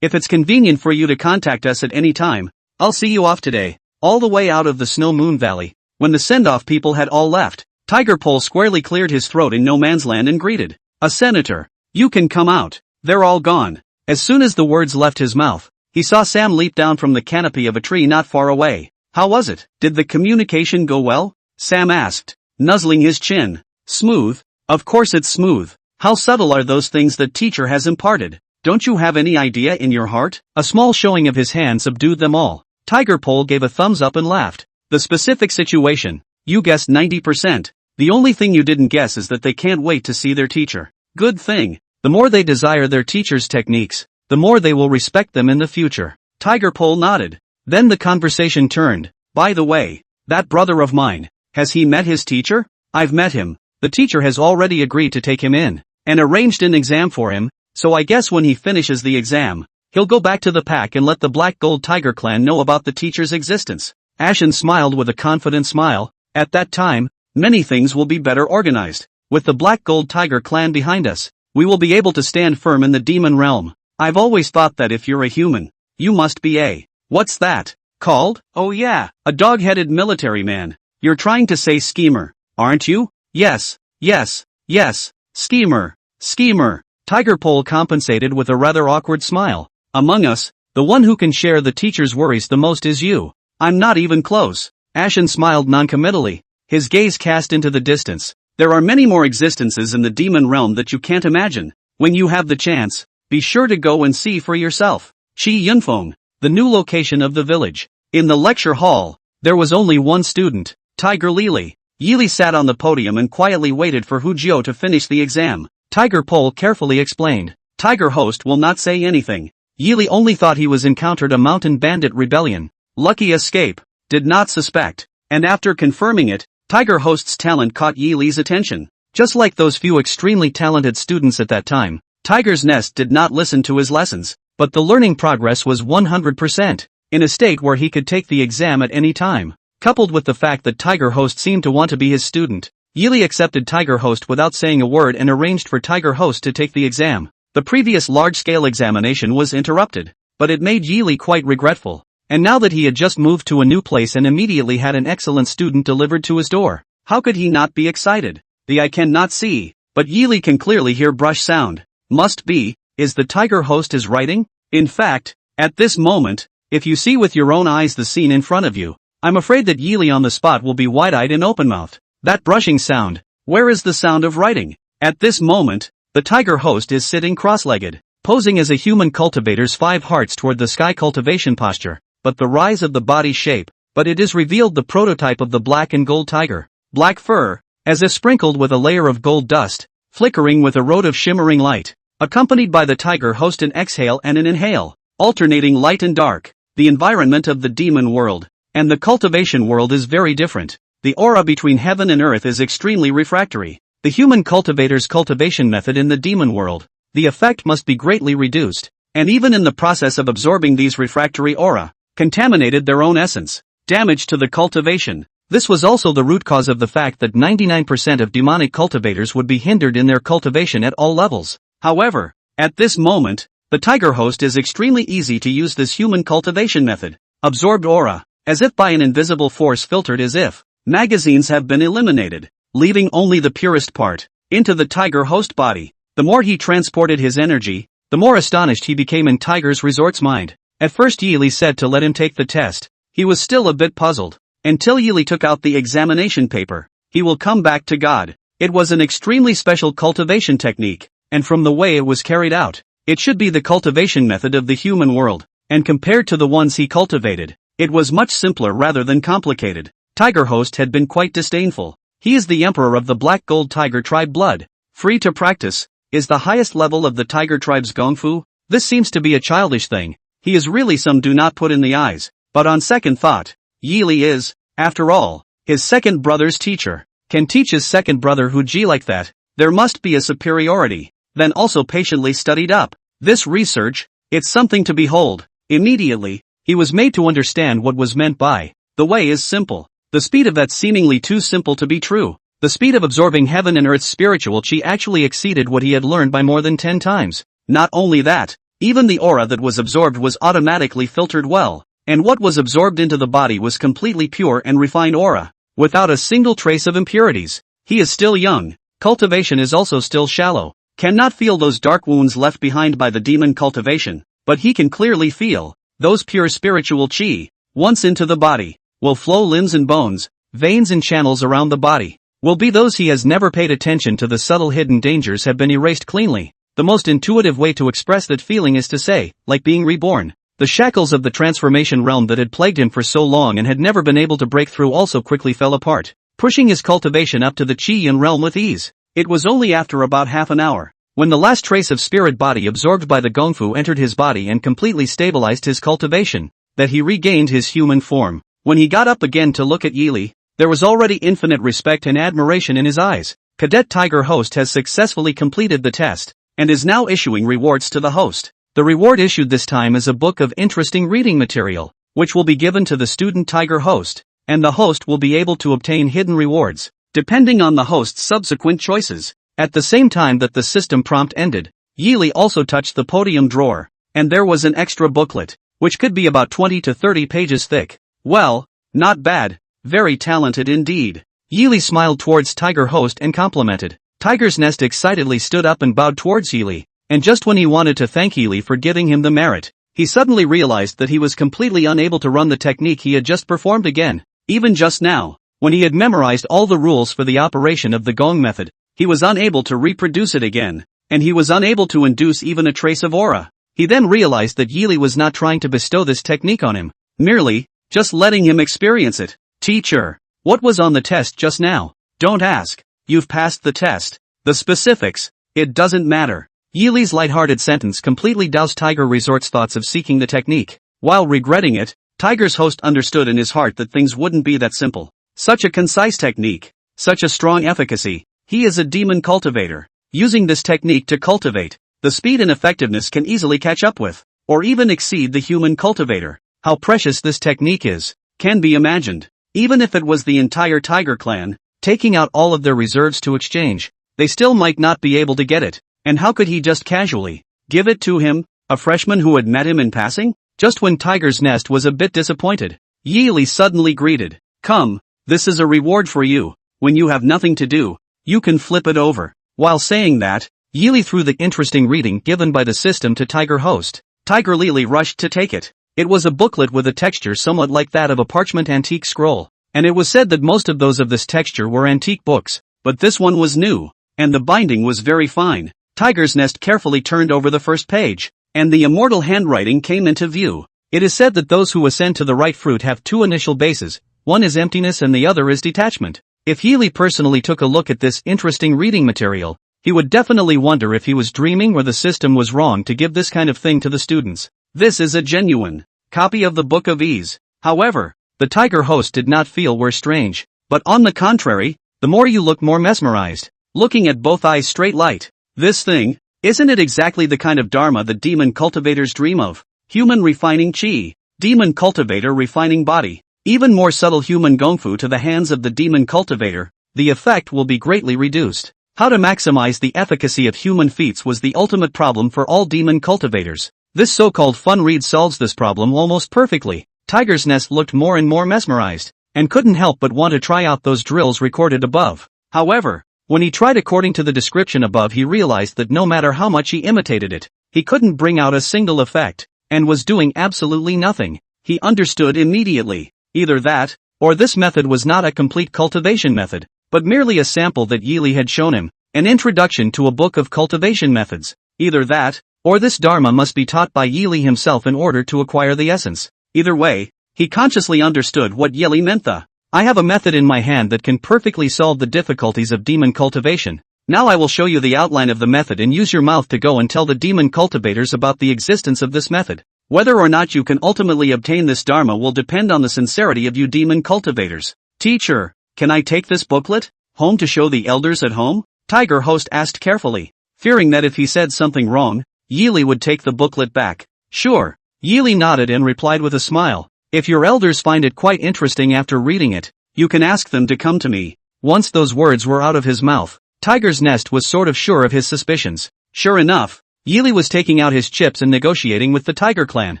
If it's convenient for you to contact us at any time, I'll see you off today. All the way out of the Snow Moon Valley, when the send-off people had all left, Tiger Pole squarely cleared his throat in no man's land and greeted. A senator. You can come out. They're all gone. As soon as the words left his mouth, he saw Sam leap down from the canopy of a tree not far away. How was it? Did the communication go well? Sam asked, nuzzling his chin. Smooth? Of course it's smooth. How subtle are those things that teacher has imparted? Don't you have any idea in your heart? A small showing of his hand subdued them all. Tiger Pole gave a thumbs up and laughed. The specific situation. You guessed 90%. The only thing you didn't guess is that they can't wait to see their teacher. Good thing. The more they desire their teacher's techniques, the more they will respect them in the future. Tiger Pole nodded. Then the conversation turned. By the way, that brother of mine, has he met his teacher? I've met him. The teacher has already agreed to take him in, and arranged an exam for him, so I guess when he finishes the exam, he'll go back to the pack and let the Black Gold Tiger clan know about the teacher's existence. Ashen smiled with a confident smile. At that time, many things will be better organized. With the Black Gold Tiger clan behind us, we will be able to stand firm in the demon realm. I've always thought that if you're a human, you must be a... What's that? Called? Oh yeah, a dog-headed military man. You're trying to say schemer, aren't you? Yes, yes, yes, schemer, schemer. Tiger Pole compensated with a rather awkward smile. Among us, the one who can share the teacher's worries the most is you. I'm not even close. Ashen smiled noncommittally, his gaze cast into the distance. There are many more existences in the demon realm that you can't imagine. When you have the chance, be sure to go and see for yourself. Chi Yunfeng, the new location of the village. In the lecture hall, there was only one student, Tiger Lily. Yili sat on the podium and quietly waited for Hu Jiao to finish the exam. Tiger Pole carefully explained. Tiger Host will not say anything. Yili only thought he was encountered a mountain bandit rebellion. Lucky escape. Did not suspect. And after confirming it, Tiger Host's talent caught Yili's attention. Just like those few extremely talented students at that time, Tiger's Nest did not listen to his lessons, but the learning progress was 100%, in a state where he could take the exam at any time. Coupled with the fact that Tiger Host seemed to want to be his student, Yili accepted Tiger Host without saying a word and arranged for Tiger Host to take the exam. The previous large-scale examination was interrupted, but it made Yili quite regretful. And now that he had just moved to a new place and immediately had an excellent student delivered to his door, how could he not be excited? The eye cannot see, but Yili can clearly hear brush sound. Must be, is the Tiger Host is writing? In fact, at this moment, if you see with your own eyes the scene in front of you, I'm afraid that Yili on the spot will be wide-eyed and open-mouthed. That brushing sound, where is the sound of writing? At this moment, the Tiger Host is sitting cross-legged, posing as a human cultivator's 5 hearts toward the sky cultivation posture. But the rise of the body shape, but it is revealed the prototype of the black and gold tiger. Black fur, as if sprinkled with a layer of gold dust, flickering with a road of shimmering light, accompanied by the Tiger Host an exhale and an inhale, alternating light and dark. The environment of the demon world and the cultivation world is very different. The aura between heaven and earth is extremely refractory. The human cultivator's cultivation method in the demon world, the effect must be greatly reduced, and even in the process of absorbing these refractory aura, contaminated their own essence, damage to the cultivation. This was also the root cause of the fact that 99% of demonic cultivators would be hindered in their cultivation at all levels. However, at this moment, the Tiger Host is extremely easy to use this human cultivation method. Absorbed aura, as if by an invisible force filtered as if magazines have been eliminated, leaving only the purest part, into the Tiger Host body. The more he transported his energy, the more astonished he became in Tiger's Resort's mind. At first Yili said to let him take the test. He was still a bit puzzled. Until Yili took out the examination paper. He will come back to God. It was an extremely special cultivation technique, and from the way it was carried out, it should be the cultivation method of the human world, and compared to the ones he cultivated, it was much simpler rather than complicated. Tiger Host had been quite disdainful. He is the emperor of the Black Gold Tiger tribe blood. Free to practice, is the highest level of the tiger tribe's Gong Fu. This seems to be a childish thing. He is really some do not put in the eyes, but on second thought, Yili is, after all, his second brother's teacher. Can teach his second brother Hu Ji like that. There must be a superiority. Then also patiently studied up. This research, it's something to behold. Immediately, he was made to understand what was meant by, the way is simple. The speed of that seemingly too simple to be true. The speed of absorbing heaven and earth's spiritual chi actually exceeded what he had learned by more than 10 times. Not only that, even the aura that was absorbed was automatically filtered well, and what was absorbed into the body was completely pure and refined aura, without a single trace of impurities. He is still young, cultivation is also still shallow, cannot feel those dark wounds left behind by the demon cultivation, but he can clearly feel, those pure spiritual chi, once into the body, will flow limbs and bones, veins and channels around the body, will be those he has never paid attention to the subtle hidden dangers have been erased cleanly. The most intuitive way to express that feeling is to say, like being reborn. The shackles of the transformation realm that had plagued him for so long and had never been able to break through also quickly fell apart, pushing his cultivation up to the Chi-Yin realm with ease. It was only after about half an hour, when the last trace of spirit body absorbed by the Gongfu entered his body and completely stabilized his cultivation, that he regained his human form. When he got up again to look at Yili, there was already infinite respect and admiration in his eyes. Cadet Tiger Host has successfully completed the test, and is now issuing rewards to the host. The reward issued this time is a book of interesting reading material, which will be given to the student Tiger Host, and the host will be able to obtain hidden rewards, depending on the host's subsequent choices. At the same time that the system prompt ended, Yili also touched the podium drawer, and there was an extra booklet. which could be about 20 to 30 pages thick. Well, not bad. Very talented indeed. Yili smiled towards Tiger Host and complimented. Tiger's Nest excitedly stood up and bowed towards Yili, and just when he wanted to thank Yili for giving him the merit, he suddenly realized that he was completely unable to run the technique he had just performed again. Even just now, when he had memorized all the rules for the operation of the gong method, he was unable to reproduce it again, and he was unable to induce even a trace of aura. He then realized that Yili was not trying to bestow this technique on him, merely, just letting him experience it. Teacher, what was on the test just now? Don't ask. You've passed the test. The specifics, it doesn't matter. Yili's lighthearted sentence completely doused Tiger Resort's thoughts of seeking the technique. While regretting it, Tiger's host understood in his heart that things wouldn't be that simple. Such a concise technique, such a strong efficacy. He is a demon cultivator. Using this technique to cultivate, the speed and effectiveness can easily catch up with, or even exceed the human cultivator. How precious this technique is, can be imagined. Even if it was the entire Tiger clan, taking out all of their reserves to exchange, they still might not be able to get it. And how could he just casually give it to him, a freshman who had met him in passing? Just when Tiger's Nest was a bit disappointed, Yili suddenly greeted. Come, this is a reward for you. When you have nothing to do, you can flip it over. While saying that, Yili threw the interesting reading given by the system to Tiger Host. Tiger Lily rushed to take it. It was a booklet with a texture somewhat like that of a parchment antique scroll, and it was said that most of those of this texture were antique books, but this one was new, and the binding was very fine. Tiger's Nest carefully turned over the first page, and the immortal handwriting came into view. It is said that those who ascend to the right fruit have two initial bases, one is emptiness and the other is detachment. If Yili personally took a look at this interesting reading material, he would definitely wonder if he was dreaming or the system was wrong to give this kind of thing to the students. This is a genuine copy of the Book of Ease. However, the Tiger Host did not feel were strange, but on the contrary, the more you look more mesmerized, looking at both eyes straight light. This thing, isn't it exactly the kind of dharma that demon cultivators dream of? Human refining chi, demon cultivator refining body, even more subtle human gongfu to the hands of the demon cultivator, the effect will be greatly reduced. How to maximize the efficacy of human feats was the ultimate problem for all demon cultivators. This so-called fun read solves this problem almost perfectly. Tiger's Nest looked more and more mesmerized, and couldn't help but want to try out those drills recorded above. However, when he tried according to the description above, he realized that no matter how much he imitated it, he couldn't bring out a single effect, and was doing absolutely nothing. He understood immediately. Either that, or this method was not a complete cultivation method, but merely a sample that Yili had shown him, an introduction to a book of cultivation methods. Either that, or this dharma must be taught by Yili himself in order to acquire the essence. Either way, he consciously understood what Yili meant. I have a method in my hand that can perfectly solve the difficulties of demon cultivation. Now I will show you the outline of the method and use your mouth to go and tell the demon cultivators about the existence of this method. Whether or not you can ultimately obtain this dharma will depend on the sincerity of you demon cultivators. Teacher, can I take this booklet home to show the elders at home? Tiger Host asked carefully, fearing that if he said something wrong, Yili would take the booklet back. Sure. Yili nodded and replied with a smile. If your elders find it quite interesting after reading it, you can ask them to come to me. Once those words were out of his mouth, Tiger's Nest was sort of sure of his suspicions. Sure enough, Yili was taking out his chips and negotiating with the Tiger clan.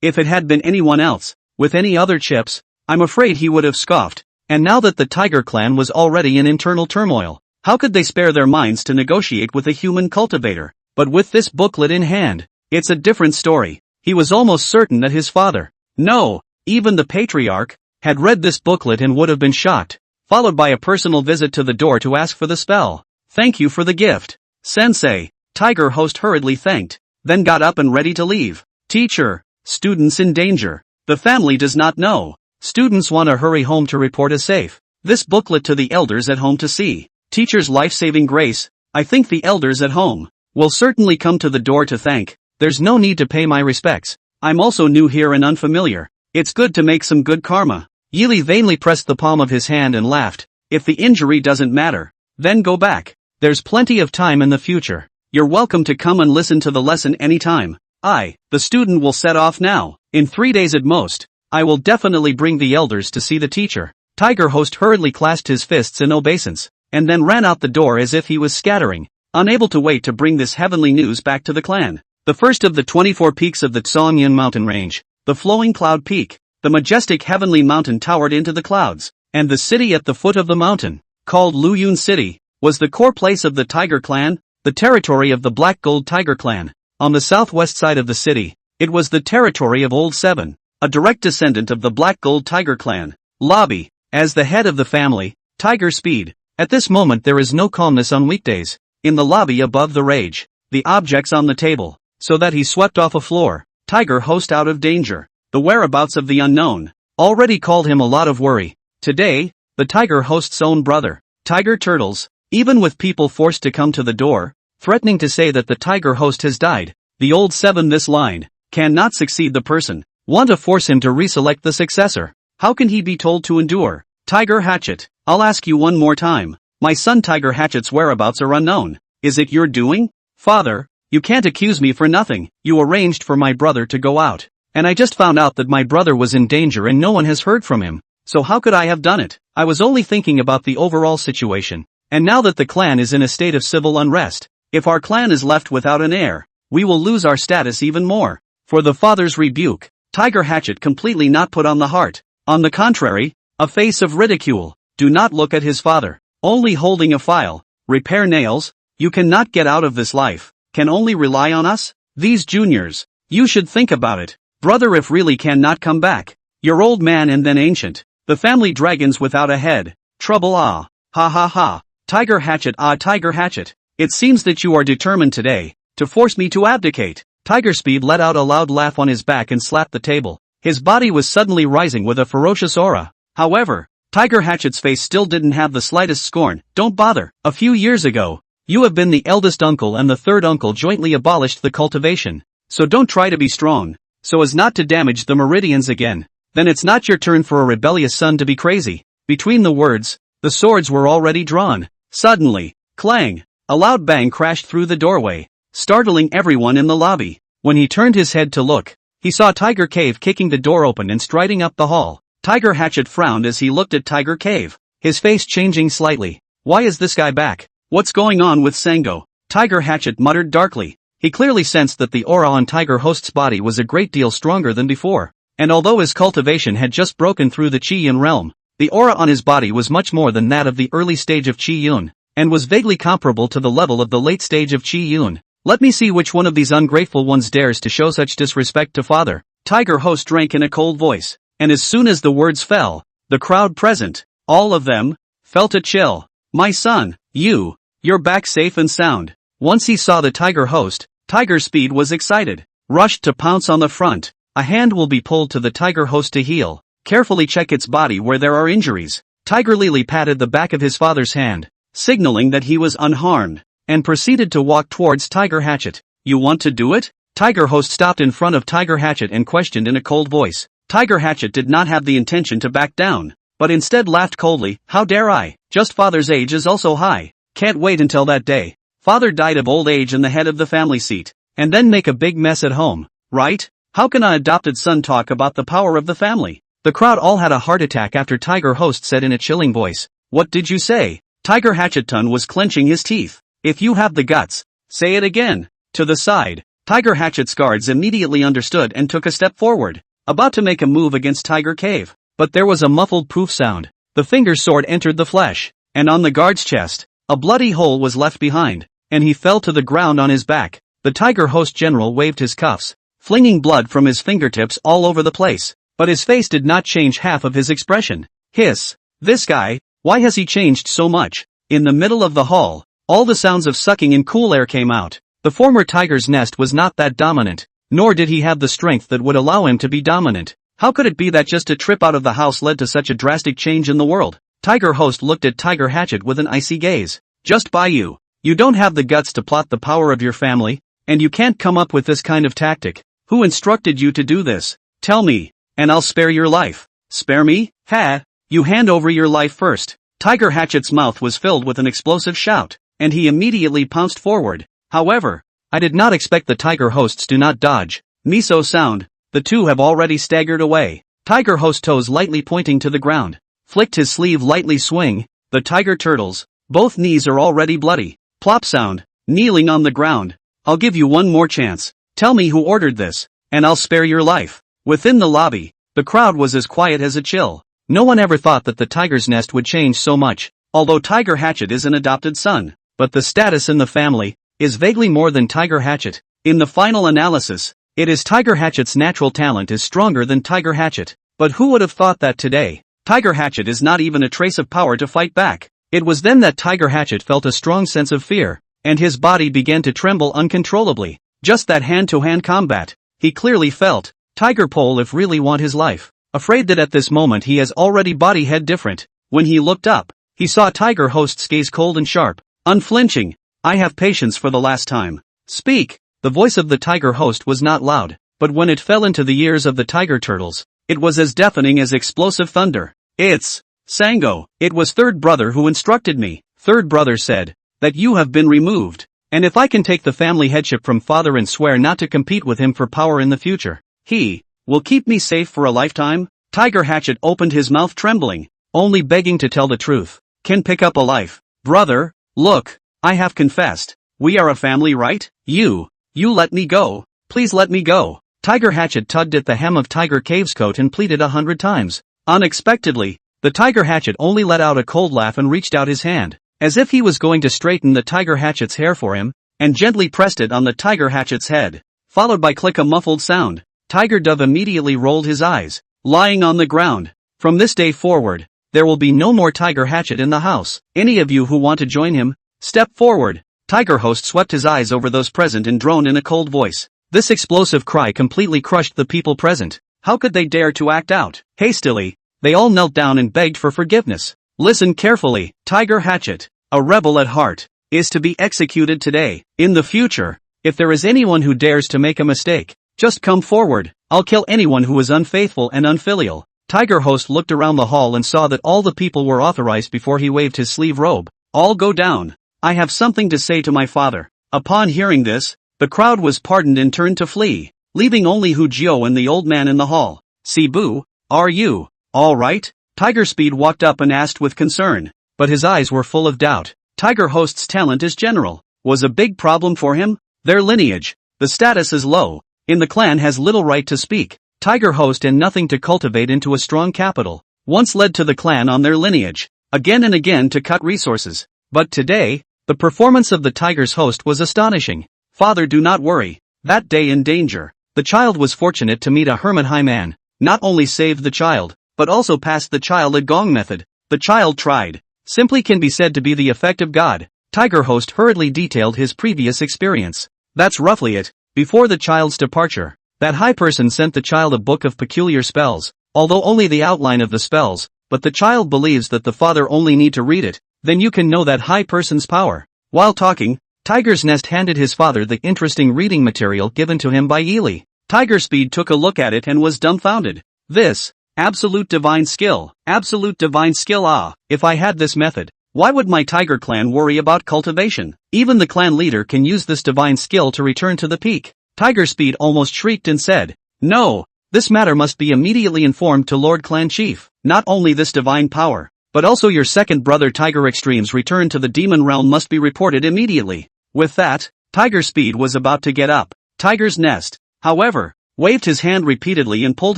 If it had been anyone else, with any other chips, I'm afraid he would have scoffed. And now that the Tiger clan was already in internal turmoil, how could they spare their minds to negotiate with a human cultivator? But with this booklet in hand, it's a different story. He was almost certain that his father, no, even the patriarch, had read this booklet and would have been shocked, followed by a personal visit to the door to ask for the spell. Thank you for the gift, Sensei. Tiger Host hurriedly thanked, then got up and ready to leave. Teacher, students in danger. The family does not know. Students want to hurry home to report as safe. This booklet to the elders at home to see. Teacher's life-saving grace. I think the elders at home will certainly come to the door to thank. There's no need to pay my respects. I'm also new here and unfamiliar. It's good to make some good karma. Yili vainly pressed the palm of his hand and laughed. If the injury doesn't matter, then go back. There's plenty of time in the future. You're welcome to come and listen to the lesson anytime. The student will set off now. In 3 days at most, I will definitely bring the elders to see the teacher. Tiger Host hurriedly clasped his fists in obeisance, and then ran out the door as if he was scattering, unable to wait to bring this heavenly news back to the clan. The first of the 24 peaks of the Tsongyan mountain range, the flowing cloud peak, the majestic heavenly mountain towered into the clouds, and the city at the foot of the mountain, called Luyun City, was the core place of the Tiger Clan, the territory of the Black Gold Tiger Clan. On the southwest side of the city, it was the territory of Old Seven, a direct descendant of the Black Gold Tiger Clan. Lobby. As the head of the family, Tiger Speed. At this moment there is no calmness on weekdays. In the lobby above the rage, the objects on the table, so that he swept off a floor. Tiger Host out of danger. The whereabouts of the unknown already called him a lot of worry. Today, the Tiger Host's own brother, Tiger Turtles, even with people forced to come to the door, threatening to say that the Tiger Host has died, the Old Seven this line, cannot succeed the person, want to force him to reselect the successor. How can he be told to endure? Tiger Hatchet, I'll ask you one more time. My son Tiger Hatchet's whereabouts are unknown. Is it your doing? Father, you can't accuse me for nothing. You arranged for my brother to go out. And I just found out that my brother was in danger and no one has heard from him. So how could I have done it? I was only thinking about the overall situation. And now that the clan is in a state of civil unrest, if our clan is left without an heir, we will lose our status even more. For the father's rebuke, Tiger Hatchet completely not put on the heart. On the contrary, a face of ridicule. Do not look at his father. Only holding a file. Repair nails. You cannot get out of this life. Can only rely on us? These juniors. You should think about it. Brother if really cannot come back. You're old man and then ancient. The family dragons without a head. Trouble ah. Ha ha ha. Tiger Hatchet ah Tiger Hatchet. It seems that you are determined today, to force me to abdicate. Tiger Speed let out a loud laugh on his back and slapped the table. His body was suddenly rising with a ferocious aura. However, Tiger Hatchet's face still didn't have the slightest scorn. Don't bother. A few years ago, you have been the eldest uncle and the third uncle jointly abolished the cultivation. So don't try to be strong, so as not to damage the meridians again. Then it's not your turn for a rebellious son to be crazy. Between the words, the swords were already drawn. Suddenly, clang, a loud bang crashed through the doorway, startling everyone in the lobby. When he turned his head to look, he saw Tiger Cave kicking the door open and striding up the hall. Tiger Hatchet frowned as he looked at Tiger Cave, his face changing slightly. Why is this guy back? What's going on with Sango? Tiger Hatchet muttered darkly. He clearly sensed that the aura on Tiger Host's body was a great deal stronger than before. And although his cultivation had just broken through the Qi-Yun realm, the aura on his body was much more than that of the early stage of Qi-Yun, and was vaguely comparable to the level of the late stage of Qi-Yun. Let me see which one of these ungrateful ones dares to show such disrespect to father. Tiger Host drank in a cold voice, and as soon as the words fell, the crowd present, all of them, felt a chill. My son, you're back safe and sound. Once he saw the Tiger Host, Tiger Speed was excited, rushed to pounce on the front. A hand will be pulled to the Tiger Host to heal. Carefully check its body where there are injuries. Tiger Lily patted the back of his father's hand, signaling that he was unharmed, and proceeded to walk towards Tiger Hatchet. You want to do it? Tiger Host stopped in front of Tiger Hatchet and questioned in a cold voice. Tiger Hatchet did not have the intention to back down, but instead laughed coldly. How dare I? Just father's age is also high. Can't wait until that day. Father died of old age and the head of the family seat, and then make a big mess at home, right? How can an adopted son talk about the power of the family? The crowd all had a heart attack after Tiger Host said in a chilling voice. What did you say? Tiger Hatcheton was clenching his teeth. If you have the guts, say it again. To the side, Tiger Hatchet's guards immediately understood and took a step forward, about to make a move against Tiger Cave. But there was a muffled poof sound. The finger sword entered the flesh, and on the guard's chest, a bloody hole was left behind, and he fell to the ground on his back. The Tiger Host General waved his cuffs, flinging blood from his fingertips all over the place, but his face did not change half of his expression. Hiss. This guy, why has he changed so much? In the middle of the hall, all the sounds of sucking in cool air came out. The former tiger's nest was not that dominant, nor did he have the strength that would allow him to be dominant. How could it be that just a trip out of the house led to such a drastic change in the world? Tiger Host looked at Tiger Hatchet with an icy gaze. Just by you. You don't have the guts to plot the power of your family, and you can't come up with this kind of tactic. Who instructed you to do this? Tell me, and I'll spare your life. Spare me? Ha! You hand over your life first. Tiger Hatchet's mouth was filled with an explosive shout, and he immediately pounced forward. However, I did not expect the Tiger Hosts to not dodge. Miso sound. The two have already staggered away. Tiger Host toes lightly pointing to the ground. Flicked his sleeve lightly swing. The Tiger Turtles. Both knees are already bloody. Plop sound. Kneeling on the ground. I'll give you one more chance. Tell me who ordered this, and I'll spare your life. Within the lobby, the crowd was as quiet as a chill. No one ever thought that the tiger's nest would change so much, although Tiger Hatchet is an adopted son. But the status in the family is vaguely more than Tiger Hatchet. In the final analysis, it is Tiger Hatchet's natural talent is stronger than Tiger Hatchet. But who would have thought that today? Tiger Hatchet is not even a trace of power to fight back. It was then that Tiger Hatchet felt a strong sense of fear, and his body began to tremble uncontrollably. Just that hand-to-hand combat. He clearly felt, Tiger Pole if really want his life. Afraid that at this moment he has already body head different. When he looked up, he saw Tiger Host's gaze cold and sharp, unflinching. I have patience for the last time. Speak. The voice of the Tiger Host was not loud, but when it fell into the ears of the Tiger Turtles, it was as deafening as explosive thunder. It's Sango. It was Third Brother who instructed me. Third Brother said that you have been removed, and if I can take the family headship from father and swear not to compete with him for power in the future, he will keep me safe for a lifetime. Tiger Hatchet opened his mouth trembling, only begging to tell the truth. Can pick up a life. Brother, look, I have confessed. We are a family, right? You let me go. Please let me go. Tiger Hatchet tugged at the hem of Tiger Cave's coat and pleaded 100 times. Unexpectedly, the Tiger Hatchet only let out a cold laugh and reached out his hand, as if he was going to straighten the Tiger Hatchet's hair for him, and gently pressed it on the Tiger Hatchet's head, followed by click a muffled sound. Tiger Dove immediately rolled his eyes, lying on the ground. From this day forward, there will be no more Tiger Hatchet in the house. Any of you who want to join him, step forward. Tiger Host swept his eyes over those present and droned in a cold voice. This explosive cry completely crushed the people present. How could they dare to act out? Hastily, they all knelt down and begged for forgiveness. Listen carefully. Tiger Hatchet, a rebel at heart, is to be executed today. In the future, if there is anyone who dares to make a mistake, just come forward. I'll kill anyone who is unfaithful and unfilial. Tiger Host looked around the hall and saw that all the people were authorized before he waved his sleeve robe. All go down. I have something to say to my father. Upon hearing this, the crowd was pardoned and turned to flee, leaving only Hu Jio and the old man in the hall. Cebu, are you all right? Tiger Speed walked up and asked with concern, but his eyes were full of doubt. Tiger Host's talent as general was a big problem for him. Their lineage, the status is low. In the clan has little right to speak. Tiger Host and nothing to cultivate into a strong capital. Once led to the clan on their lineage, again and again to cut resources. But today, the performance of the Tiger's Host was astonishing. Father, do not worry. That day in danger, the child was fortunate to meet a hermit high man. Not only saved the child, but also passed the child at Gong method. The child tried. Simply can be said to be the effect of God. Tiger Host hurriedly detailed his previous experience. That's roughly it. Before the child's departure, that high person sent the child a book of peculiar spells, although only the outline of the spells, but the child believes that the father only need to read it, then you can know that high person's power. While talking, Tiger's Nest handed his father the interesting reading material given to him by Ely. Tiger Speed took a look at it and was dumbfounded. This, absolute divine skill, ah, if I had this method, why would my Tiger clan worry about cultivation? Even the clan leader can use this divine skill to return to the peak. Tiger Speed almost shrieked and said, no, this matter must be immediately informed to Lord Clan Chief. Not only this divine power, but also your second brother Tiger Extreme's return to the demon realm must be reported immediately. With that, Tiger Speed was about to get up. Tiger's Nest, however, waved his hand repeatedly and pulled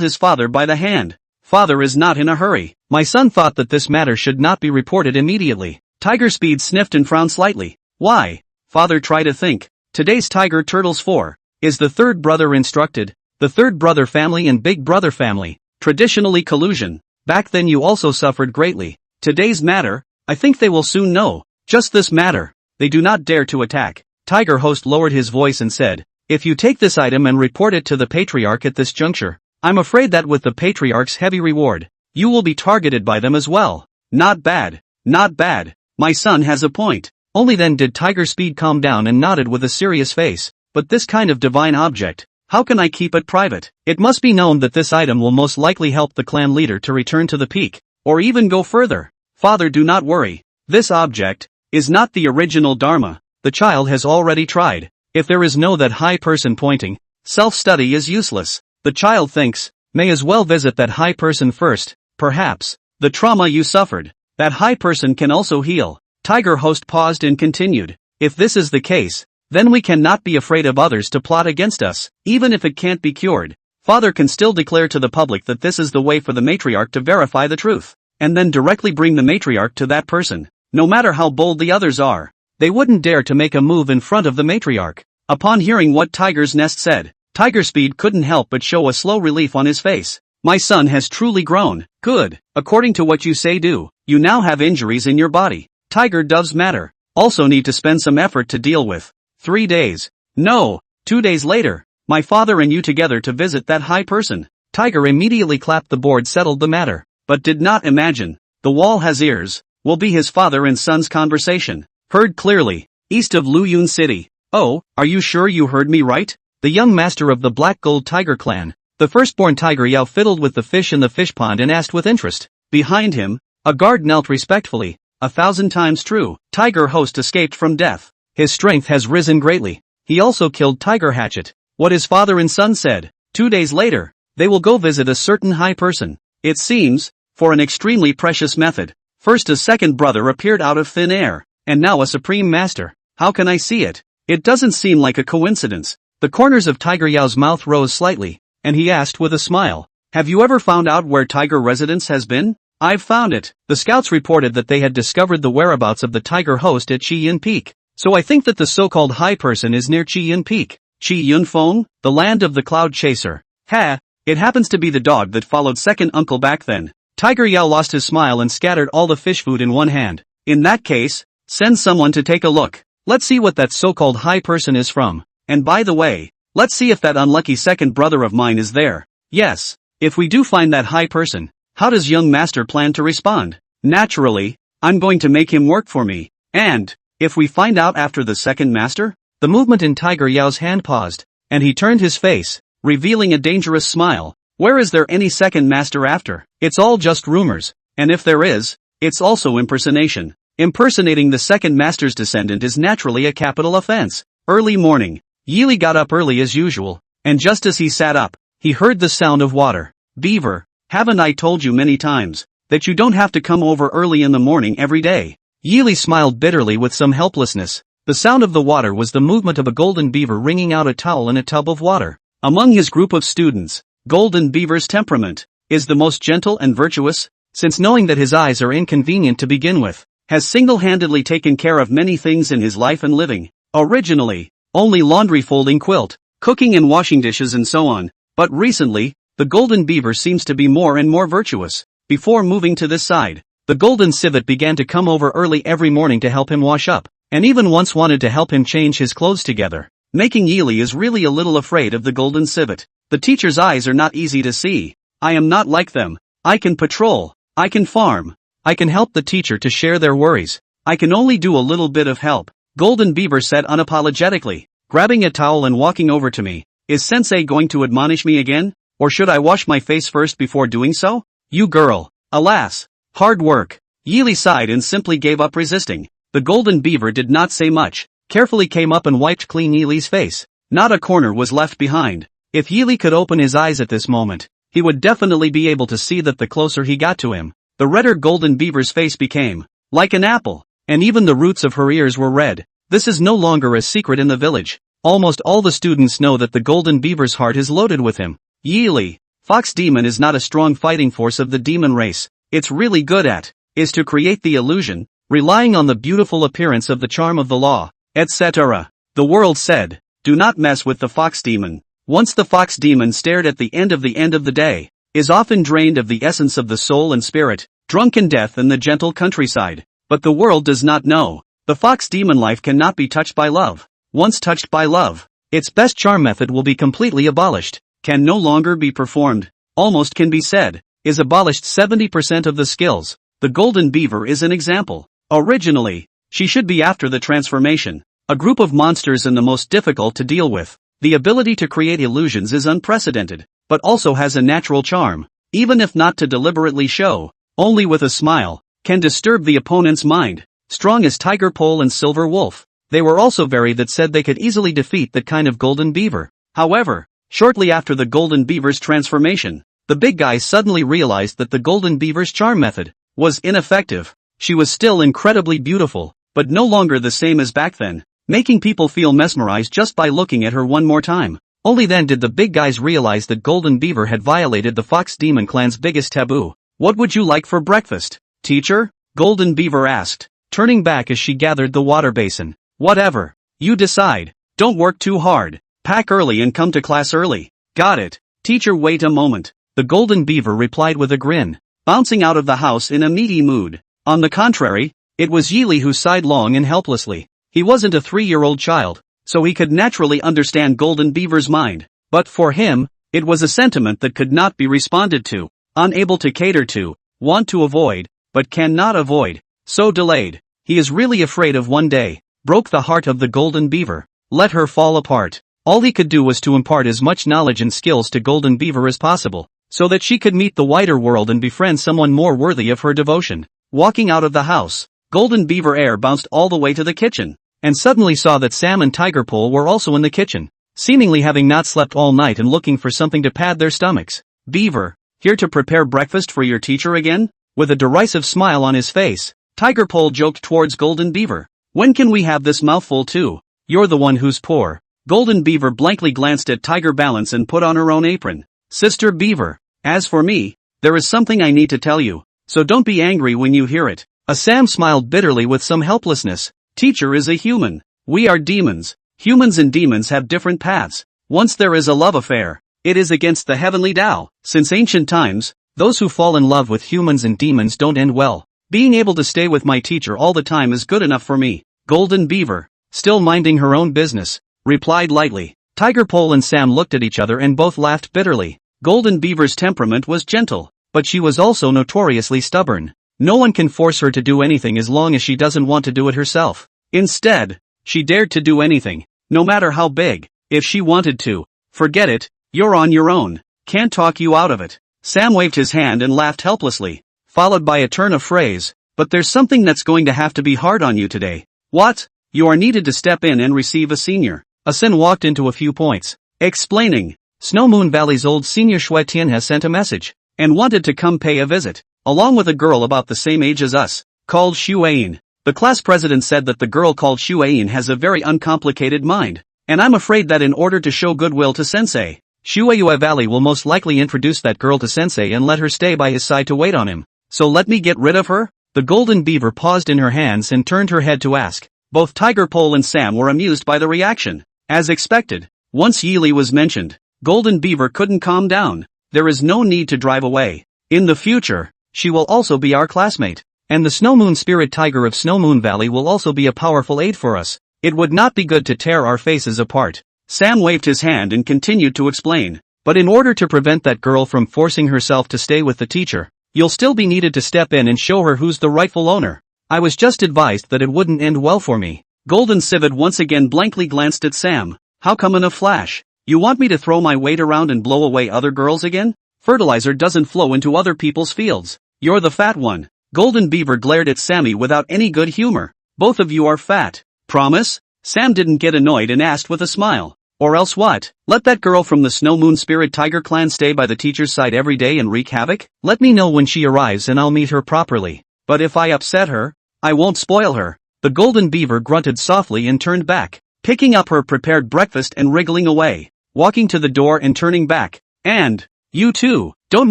his father by the hand. Father is not in a hurry. My son thought that this matter should not be reported immediately. Tiger Speed sniffed and frowned slightly. Why? Father, try to think. Today's Tiger Turtles 4. Is the third brother instructed? The third brother family and big brother family. Traditionally collusion. Back then you also suffered greatly. Today's matter, I think they will soon know. Just this matter. They do not dare to attack. Tiger Host lowered his voice and said, if you take this item and report it to the Patriarch at this juncture, I'm afraid that with the Patriarch's heavy reward, you will be targeted by them as well. Not bad. Not bad. My son has a point. Only then did Tiger Speed calm down and nodded with a serious face. But this kind of divine object, how can I keep it private? It must be known that this item will most likely help the clan leader to return to the peak, or even go further. Father, do not worry. This object is not the original Dharma. The child has already tried. If there is no that high person pointing, self-study is useless. The child thinks, may as well visit that high person first. Perhaps the trauma you suffered, that high person can also heal. Tiger Host paused and continued. If this is the case, then we cannot be afraid of others to plot against us, even if it can't be cured. Father can still declare to the public that this is the way for the matriarch to verify the truth, and then directly bring the matriarch to that person. No matter how bold the others are, they wouldn't dare to make a move in front of the matriarch. Upon hearing what Tiger's Nest said, Tiger Speed couldn't help but show a slow relief on his face. My son has truly grown. Good. According to what you say do, you now have injuries in your body. Tiger doves matter. Also need to spend some effort to deal with. 3 days. No. 2 days later, my father and you together to visit that high person. Tiger immediately clapped the board, settled the matter, but did not imagine. The wall has ears. Will be his father and son's conversation. Heard clearly. East of Luyun City. Oh, are you sure you heard me right? The young master of the Black Gold Tiger clan, the firstborn Tiger Yao, fiddled with the fish in the fish pond and asked with interest. Behind him, a guard knelt respectfully. 1,000 times true. Tiger host escaped from death. His strength has risen greatly. He also killed Tiger Hatchet. What his father and son said. 2 days later, they will go visit a certain high person. It seems, for an extremely precious method. First a second brother appeared out of thin air, and now a supreme master. How can I see it? It doesn't seem like a coincidence. The corners of Tiger Yao's mouth rose slightly, and he asked with a smile, have you ever found out where Tiger residence has been? I've found it. The scouts reported that they had discovered the whereabouts of the Tiger host at Chi-Yun Peak. So I think that the so-called high person is near Chi-Yun Peak. Chi-Yun Feng, the land of the cloud chaser. Ha! It happens to be the dog that followed second uncle back then. Tiger Yao lost his smile and scattered all the fish food in one hand. In that case, send someone to take a look. Let's see what that so-called high person is from. And by the way, let's see if that unlucky second brother of mine is there. Yes, if we do find that high person, how does young master plan to respond? Naturally, I'm going to make him work for me. And, if we find out after the second master? The movement in Tiger Yao's hand paused, and he turned his face, revealing a dangerous smile. Where is there any second master after? It's all just rumors, and if there is, it's also impersonation. Impersonating the second master's descendant is naturally a capital offense. Early morning. Yili got up early as usual, and just as he sat up, he heard the sound of water. Beaver, haven't I told you many times, that you don't have to come over early in the morning every day? Yili smiled bitterly with some helplessness. The sound of the water was the movement of a golden beaver wringing out a towel in a tub of water. Among his group of students, Golden Beaver's temperament is the most gentle and virtuous, since knowing that his eyes are inconvenient to begin with, has single-handedly taken care of many things in his life and living. Originally, only laundry folding quilt, cooking and washing dishes and so on, but recently, the Golden Beaver seems to be more and more virtuous. Before moving to this side, the Golden Civet began to come over early every morning to help him wash up, and even once wanted to help him change his clothes together. Making Yili is really a little afraid of the Golden Civet. The teacher's eyes are not easy to see. I am not like them. I can patrol. I can farm. I can help the teacher to share their worries. I can only do a little bit of help. Golden Beaver said unapologetically, grabbing a towel and walking over to me. Is sensei going to admonish me again? Or should I wash my face first before doing so? You girl. Alas. Hard work. Yili sighed and simply gave up resisting. The Golden Beaver did not say much, carefully came up and wiped clean Yili's face. Not a corner was left behind. If Yili could open his eyes at this moment, he would definitely be able to see that the closer he got to him, the redder Golden Beaver's face became, like an apple, and even the roots of her ears were red. This is no longer a secret in the village. Almost all the students know that the Golden Beaver's heart is loaded with him. Yili, Fox Demon is not a strong fighting force of the demon race. It's really good at, is to create the illusion, relying on the beautiful appearance of the charm of the law, etc. The world said, do not mess with the Fox Demon. Once the Fox Demon stared at the end of the day, is often drained of the essence of the soul and spirit, drunk in death in the gentle countryside. But the world does not know. The Fox Demon life cannot be touched by love. Once touched by love, its best charm method will be completely abolished, can no longer be performed, almost can be said, is abolished 70% of the skills. The Golden Beaver is an example. Originally, she should be after the transformation, a group of monsters and the most difficult to deal with. The ability to create illusions is unprecedented, but also has a natural charm, even if not to deliberately show, only with a smile, can disturb the opponent's mind. Strong as Tiger Pole and Silver Wolf, they were also very that said they could easily defeat that kind of Golden Beaver. However, shortly after the Golden Beaver's transformation, the big guy suddenly realized that the Golden Beaver's charm method was ineffective. She was still incredibly beautiful, but no longer the same as back then, making people feel mesmerized just by looking at her one more time. Only then did the big guys realize that Golden Beaver had violated the Fox Demon clan's biggest taboo. What would you like for breakfast, teacher? Golden Beaver asked, turning back as she gathered the water basin. Whatever. You decide. Don't work too hard. Pack early and come to class early. Got it. Teacher, wait a moment. The Golden Beaver replied with a grin, bouncing out of the house in a meaty mood. On the contrary, it was Yeely who sighed long and helplessly. He wasn't a 3-year-old child, so he could naturally understand Golden Beaver's mind. But for him, it was a sentiment that could not be responded to, unable to cater to, want to avoid, but cannot avoid, so delayed. He is really afraid of one day. Broke the heart of the Golden Beaver. Let her fall apart. All he could do was to impart as much knowledge and skills to Golden Beaver as possible, so that she could meet the wider world and befriend someone more worthy of her devotion. Walking out of the house, Golden Beaver air bounced all the way to the kitchen, and suddenly saw that Sam and Tigerpole were also in the kitchen, seemingly having not slept all night and looking for something to pad their stomachs. Beaver, here to prepare breakfast for your teacher again? With a derisive smile on his face, Tigerpole joked towards Golden Beaver. When can we have this mouthful too? You're the one who's poor. Golden Beaver blankly glanced at Tiger Balance and put on her own apron. Sister Beaver, as for me, there is something I need to tell you, so don't be angry when you hear it. Sam smiled bitterly with some helplessness. Teacher is a human. We are demons. Humans and demons have different paths. Once there is a love affair, it is against the heavenly Tao. Since ancient times, those who fall in love with humans and demons don't end well. Being able to stay with my teacher all the time is good enough for me. Golden Beaver, still minding her own business, replied lightly. Tigerpole and Sam looked at each other and both laughed bitterly. Golden Beaver's temperament was gentle, but she was also notoriously stubborn. No one can force her to do anything as long as she doesn't want to do it herself. Instead, she dared to do anything, no matter how big, if she wanted to. Forget it, you're on your own. Can't talk you out of it. Sam waved his hand and laughed helplessly, followed by a turn of phrase. But there's something that's going to have to be hard on you today. What? You are needed to step in and receive a senior. Asin walked into a few points, explaining. Snow Moon Valley's old senior Shui Tian has sent a message, and wanted to come pay a visit, along with a girl about the same age as us, called Shuayin. The class president said that the girl called Shuayin has a very uncomplicated mind, and I'm afraid that in order to show goodwill to Sensei, Shuaiyue Valley will most likely introduce that girl to Sensei and let her stay by his side to wait on him. So let me get rid of her? The Golden Beaver paused in her hands and turned her head to ask. Both Tigerpole and Sam were amused by the reaction. As expected, once Yeely was mentioned, Golden Beaver couldn't calm down. There is no need to drive away. In the future, she will also be our classmate, and the Snow Moon Spirit Tiger of Snow Moon Valley will also be a powerful aid for us. It would not be good to tear our faces apart. Sam waved his hand and continued to explain. But in order to prevent that girl from forcing herself to stay with the teacher, you'll still be needed to step in and show her who's the rightful owner. I was just advised that it wouldn't end well for me. Golden Civet once again blankly glanced at Sam. How come in a flash? You want me to throw my weight around and blow away other girls again? Fertilizer doesn't flow into other people's fields. You're the fat one. Golden Beaver glared at Sammy without any good humor. Both of you are fat. Promise? Sam didn't get annoyed and asked with a smile. Or else what? Let that girl from the Snow Moon Spirit Tiger clan stay by the teacher's side every day and wreak havoc? Let me know when she arrives and I'll meet her properly. But if I upset her, I won't spoil her. The Golden Beaver grunted softly and turned back, picking up her prepared breakfast and wriggling away, walking to the door and turning back. And, you too, don't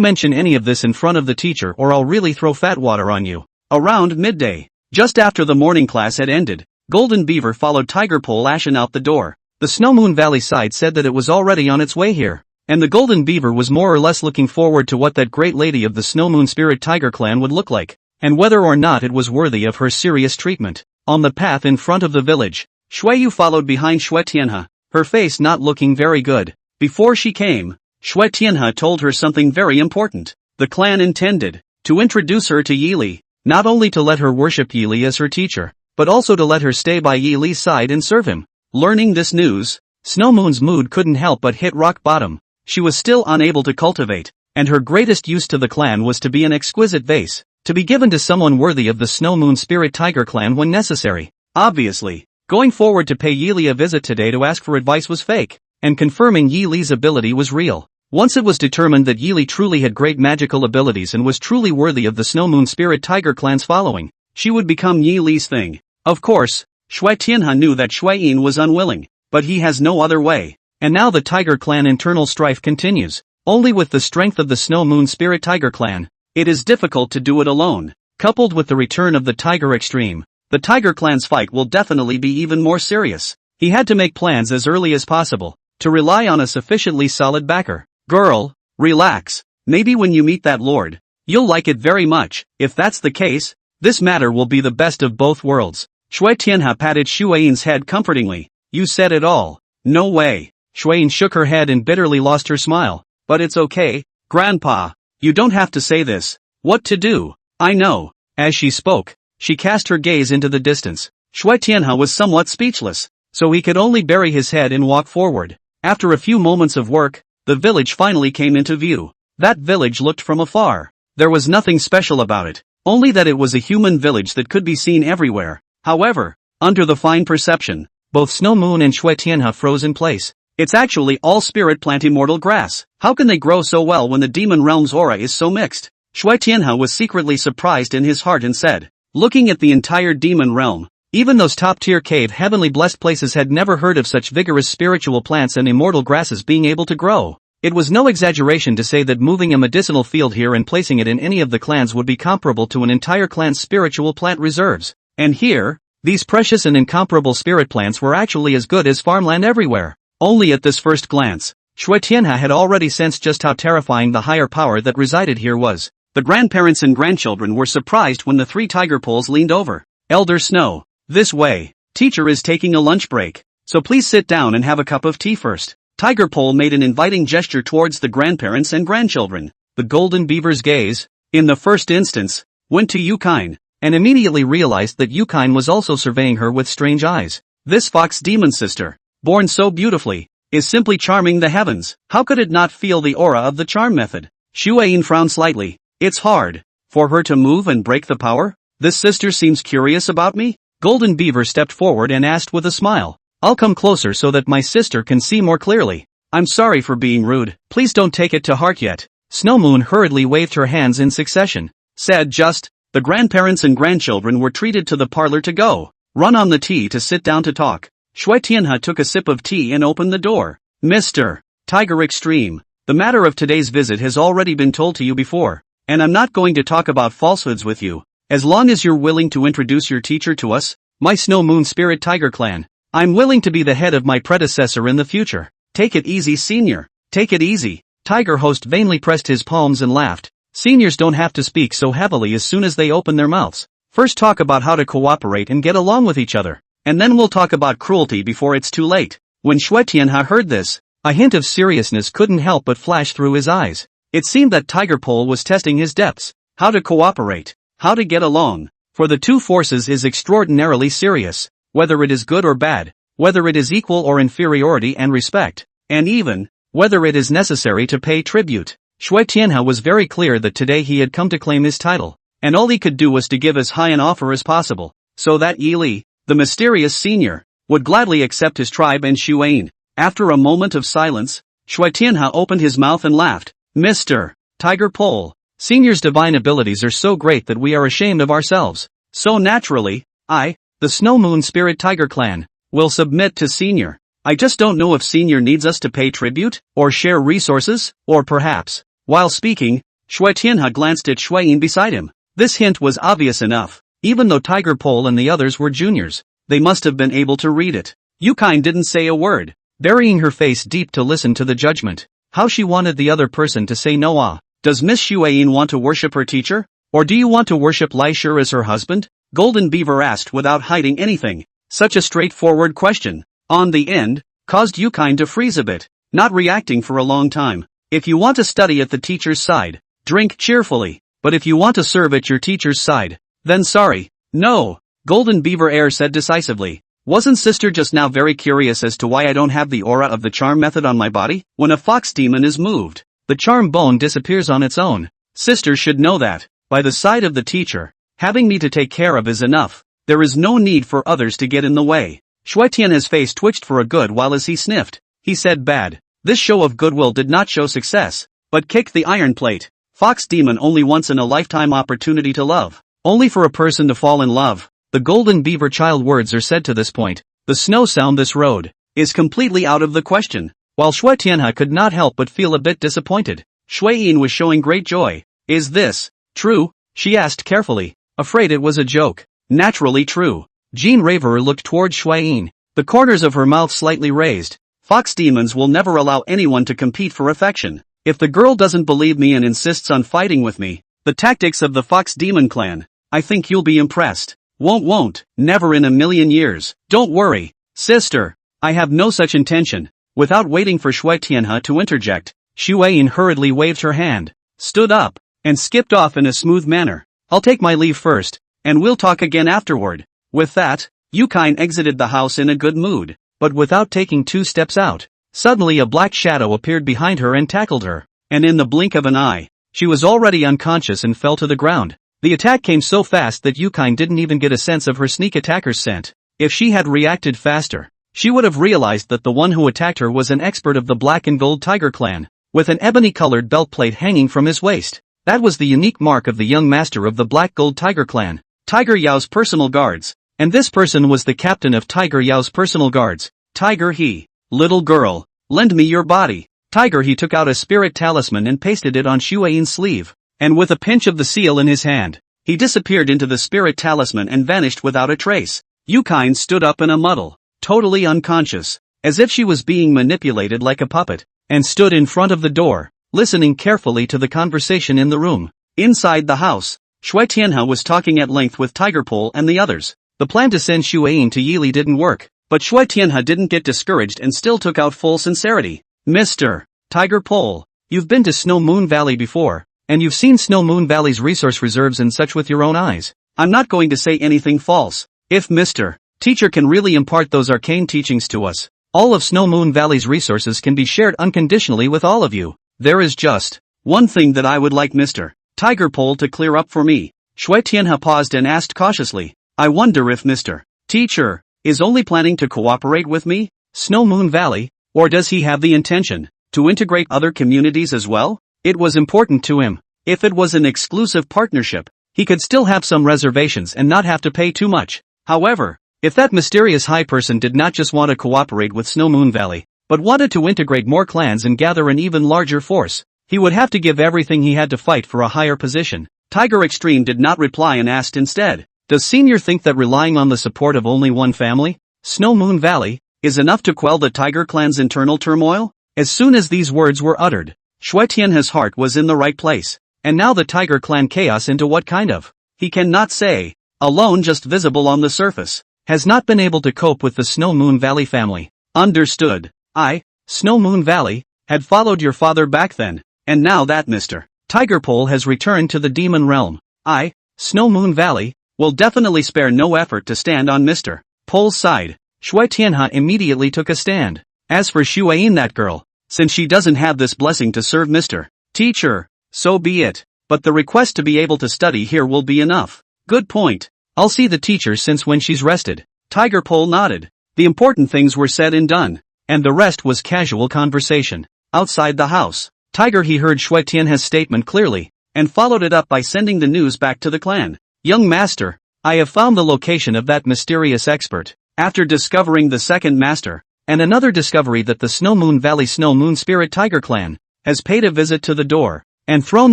mention any of this in front of the teacher or I'll really throw fat water on you. Around midday, just after the morning class had ended, Golden Beaver followed Tigerpole Ashen out the door. The Snow Moon Valley side said that it was already on its way here, and the Golden Beaver was more or less looking forward to what that great lady of the Snow Moon Spirit Tiger clan would look like, and whether or not it was worthy of her serious treatment. On the path in front of the village, Shuiyu followed behind Shui Tianhe, her face not looking very good. Before she came, Shui Tianhe told her something very important. The clan intended to introduce her to Yeely, not only to let her worship Yeely as her teacher, but also to let her stay by Yeely's side and serve him. Learning this news, Snow Moon's mood couldn't help but hit rock bottom. She was still unable to cultivate, and her greatest use to the clan was to be an exquisite vase, to be given to someone worthy of the Snow Moon Spirit Tiger clan when necessary. Obviously, going forward to pay Yeely a visit today to ask for advice was fake, and confirming Yeely's ability was real. Once it was determined that Yeely truly had great magical abilities and was truly worthy of the Snow Moon Spirit Tiger clan's following, she would become Yeely's thing. Of course, Shui Tianhe knew that Shuiyin was unwilling, but he has no other way. And now the Tiger Clan internal strife continues. Only with the strength of the Snow Moon Spirit Tiger Clan. It is difficult to do it alone. Coupled with the return of the Tiger Extreme, the Tiger Clan's fight will definitely be even more serious. He had to make plans as early as possible, to rely on a sufficiently solid backer. Girl, relax. Maybe when you meet that lord, you'll like it very much. If that's the case, this matter will be the best of both worlds. Shui Tianhe patted Xueyin's head comfortingly. You said it all. No way. Xueyin shook her head and bitterly lost her smile. But it's okay, Grandpa. You don't have to say this. What to do? I know. As she spoke, she cast her gaze into the distance. Shui Tianhe was somewhat speechless, so he could only bury his head and walk forward. After a few moments of work, the village finally came into view. That village looked from afar. There was nothing special about it, only that it was a human village that could be seen everywhere. However, under the fine perception, both Snow Moon and Shui Tianhe froze in place. It's actually all spirit plant immortal grass. How can they grow so well when the demon realm's aura is so mixed? Shui Tianhe was secretly surprised in his heart and said, looking at the entire demon realm, even those top-tier cave heavenly blessed places had never heard of such vigorous spiritual plants and immortal grasses being able to grow. It was no exaggeration to say that moving a medicinal field here and placing it in any of the clans would be comparable to an entire clan's spiritual plant reserves. And here, these precious and incomparable spirit plants were actually as good as farmland everywhere. Only at this first glance, Shui Tianhe had already sensed just how terrifying the higher power that resided here was. The grandparents and grandchildren were surprised when the three tiger poles leaned over. Elder Snow, this way. Teacher is taking a lunch break, so please sit down and have a cup of tea first. Tiger Pole made an inviting gesture towards the grandparents and grandchildren. The golden beaver's gaze, in the first instance, went to Yukine, and immediately realized that Yukine was also surveying her with strange eyes. This fox demon sister, born so beautifully, is simply charming the heavens. How could it not feel the aura of the charm method? Xueyin frowned slightly. It's hard for her to move and break the power? This sister seems curious about me? Golden Beaver stepped forward and asked with a smile. I'll come closer so that my sister can see more clearly. I'm sorry for being rude. Please don't take it to heart yet. Snow Moon hurriedly waved her hands in succession. Said just, the grandparents and grandchildren were treated to the parlor to go. Run on the tea to sit down to talk. Shui Tianhe took a sip of tea and opened the door. Mr. Tiger Extreme, the matter of today's visit has already been told to you before, and I'm not going to talk about falsehoods with you, as long as you're willing to introduce your teacher to us, my Snow Moon Spirit Tiger Clan. I'm willing to be the head of my predecessor in the future. Take it easy, senior. Take it easy. Tiger Host vainly pressed his palms and laughed. Seniors don't have to speak so heavily as soon as they open their mouths. First talk about how to cooperate and get along with each other. And then we'll talk about cruelty before it's too late. When Shui Tianhe heard this, a hint of seriousness couldn't help but flash through his eyes. It seemed that Tiger Pole was testing his depths. How to cooperate, how to get along, for the two forces is extraordinarily serious, whether it is good or bad, whether it is equal or inferiority and respect, and even, whether it is necessary to pay tribute. Shui Tianhe was very clear that today he had come to claim his title, and all he could do was to give as high an offer as possible, so that Yi Li, the mysterious senior, would gladly accept his tribe and Xueyin. After a moment of silence, Shui Tianhe opened his mouth and laughed. Mr. Tiger Pole, senior's divine abilities are so great that we are ashamed of ourselves. So naturally, I, the Snow Moon Spirit Tiger Clan, will submit to senior. I just don't know if senior needs us to pay tribute, or share resources, or perhaps. While speaking, Shui Tianhe glanced at Xueyin beside him. This hint was obvious enough. Even though Tiger Pole and the others were juniors, they must have been able to read it. Yukine didn't say a word, burying her face deep to listen to the judgment. How she wanted the other person to say no. Does Miss Xueyin want to worship her teacher? Or do you want to worship Lai Shi as her husband? Golden Beaver asked without hiding anything. Such a straightforward question, on the end, caused Yukine to freeze a bit, not reacting for a long time. If you want to study at the teacher's side, drink cheerfully, but if you want to serve at your teacher's side, then sorry, no, Golden Beaver Air said decisively. Wasn't sister just now very curious as to why I don't have the aura of the charm method on my body? When a fox demon is moved, the charm bone disappears on its own. Sister should know that. By the side of the teacher, having me to take care of is enough. There is no need for others to get in the way. Shui Tianhe's face twitched for a good while as he sniffed. He said bad. This show of goodwill did not show success, but kicked the iron plate. Fox demon only once in a lifetime opportunity to love. Only for a person to fall in love. The Golden Beaver child words are said to this point. The snow sound this road is completely out of the question. while Shui Tianhe could not help but feel a bit disappointed. Shui Yin was showing great joy. Is this true? She asked carefully, afraid it was a joke. Naturally true. Jean Raverer looked toward Shui Yin, the corners of her mouth slightly raised. Fox demons will never allow anyone to compete for affection. If the girl doesn't believe me and insists on fighting with me, the tactics of the Fox Demon clan, I think you'll be impressed. Won't, never in a million years. Don't worry, sister, I have no such intention. Without waiting for Shui Tianhe to interject, Shui Yin hurriedly waved her hand, stood up, and skipped off in a smooth manner. I'll take my leave first, and we'll talk again afterward. With that, Yukine exited the house in a good mood, but without taking 2 steps out. Suddenly a black shadow appeared behind her and tackled her, and in the blink of an eye, she was already unconscious and fell to the ground. The attack came so fast that Yukine didn't even get a sense of her sneak attacker's scent. If she had reacted faster, she would have realized that the one who attacked her was an expert of the Black and Gold Tiger clan, with an ebony-colored belt plate hanging from his waist. That was the unique mark of the young master of the Black Gold Tiger clan, Tiger Yao's personal guards, and this person was the captain of Tiger Yao's personal guards, Tiger He. Little girl, lend me your body. Tiger He took out a spirit talisman and pasted it on Shui Yin's sleeve, and with a pinch of the seal in his hand, he disappeared into the spirit talisman and vanished without a trace. Yukine stood up in a muddle, totally unconscious, as if she was being manipulated like a puppet, and stood in front of the door, listening carefully to the conversation in the room. Inside the house, Shui Tianhe was talking at length with Tiger Pole and the others. The plan to send Shui Yin to Yili didn't work, but Shui Tianhe didn't get discouraged and still took out full sincerity. Mr. Tiger Pole, you've been to Snow Moon Valley before, and you've seen Snow Moon Valley's resource reserves and such with your own eyes. I'm not going to say anything false. If Mr. Teacher can really impart those arcane teachings to us, all of Snow Moon Valley's resources can be shared unconditionally with all of you. There is just one thing that I would like Mr. Tiger Pole to clear up for me. Shui Tianhe paused and asked cautiously, I wonder if Mr. Teacher is only planning to cooperate with me, Snow Moon Valley, or does he have the intention to integrate other communities as well? It was important to him. If it was an exclusive partnership, he could still have some reservations and not have to pay too much. However, if that mysterious high person did not just want to cooperate with Snow Moon Valley, but wanted to integrate more clans and gather an even larger force, he would have to give everything he had to fight for a higher position. Tiger Extreme did not reply and asked instead, does Senior think that relying on the support of only one family, Snow Moon Valley, is enough to quell the Tiger clan's internal turmoil? As soon as these words were uttered, Shui Tianhe's heart was in the right place. And now the Tiger clan chaos into what kind of? He cannot say. Alone, just visible on the surface. Has not been able to cope with the Snow Moon Valley family. Understood. I, Snow Moon Valley, had followed your father back then, and now that Mr. Tiger Pole has returned to the demon realm, I, Snow Moon Valley, will definitely spare no effort to stand on Mr. Pole's side. Shui Tianhe immediately took a stand. As for Shui Yin, that girl, since she doesn't have this blessing to serve Mr. Teacher, so be it, but the request to be able to study here will be enough. Good point. I'll see the teacher since when she's rested. Tiger Pole nodded. The important things were said and done, and the rest was casual conversation. Outside the house, Tiger He heard Shui Tianhe's statement clearly, and followed it up by sending the news back to the clan. Young master, I have found the location of that mysterious expert. After discovering the second master, and another discovery that the Snow Moon Valley Snow Moon Spirit Tiger clan has paid a visit to the door, and thrown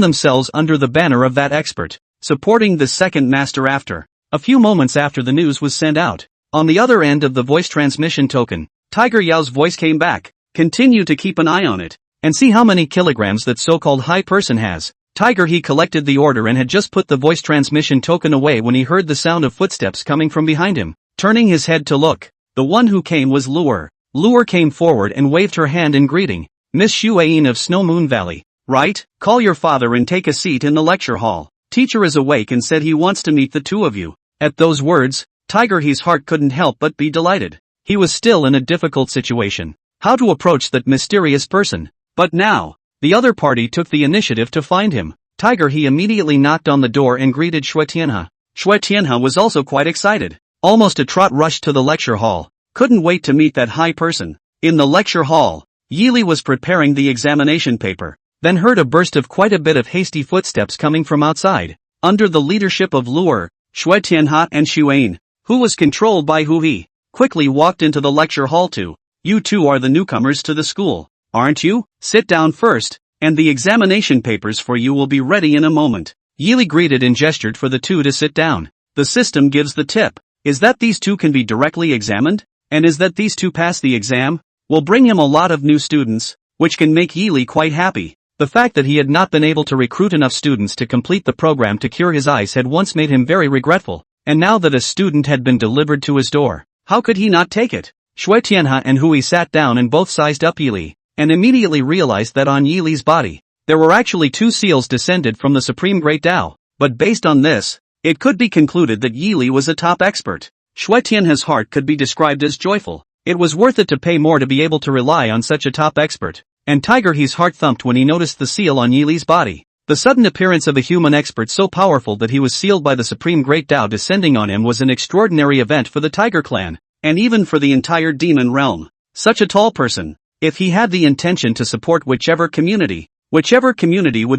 themselves under the banner of that expert, supporting the second master after. A few moments after the news was sent out, on the other end of the voice transmission token, Tiger Yao's voice came back. Continue to keep an eye on it, and see how many kilograms that so-called high person has. Tiger He collected the order and had just put the voice transmission token away when he heard the sound of footsteps coming from behind him. Turning his head to look, the one who came was Lure. Lure came forward and waved her hand in greeting. Miss Shui Yin of Snow Moon Valley, right? Call your father and take a seat in the lecture hall. Teacher is awake and said he wants to meet the two of you. At those words, Tiger He's heart couldn't help but be delighted. He was still in a difficult situation. How to approach that mysterious person? But now, the other party took the initiative to find him. Tiger He immediately knocked on the door and greeted Shui Tianhe. Shui Tianhe was also quite excited. Almost a trot rushed to the lecture hall. Couldn't wait to meet that high person. In the lecture hall, Yili was preparing the examination paper, then heard a burst of quite a bit of hasty footsteps coming from outside. Under the leadership of Lure, Shui Tianhe and Shui Yin, who was controlled by Hu He, quickly walked into the lecture hall too. You two are the newcomers to the school. aren't you? Sit down first, and the examination papers for you will be ready in a moment. Yili greeted and gestured for the two to sit down. The system gives the tip. Is that these two can be directly examined? And is that these two pass the exam? Will bring him a lot of new students, which can make Yili quite happy. The fact that he had not been able to recruit enough students to complete the program to cure his eyes had once made him very regretful, and now that a student had been delivered to his door, how could he not take it? Shui Tianhe and Hui sat down and both sized up Yili, and immediately realized that on Yili's body, there were actually two seals descended from the Supreme Great Tao, but based on this, it could be concluded that Yili was a top expert. Shui Tianhe's heart could be described as joyful. It was worth it to pay more to be able to rely on such a top expert. And Tiger He's heart thumped when he noticed the seal on Yili's body. The sudden appearance of a human expert so powerful that he was sealed by the Supreme Great Tao descending on him was an extraordinary event for the Tiger clan, and even for the entire demon realm. Such a tall person, if he had the intention to support whichever community would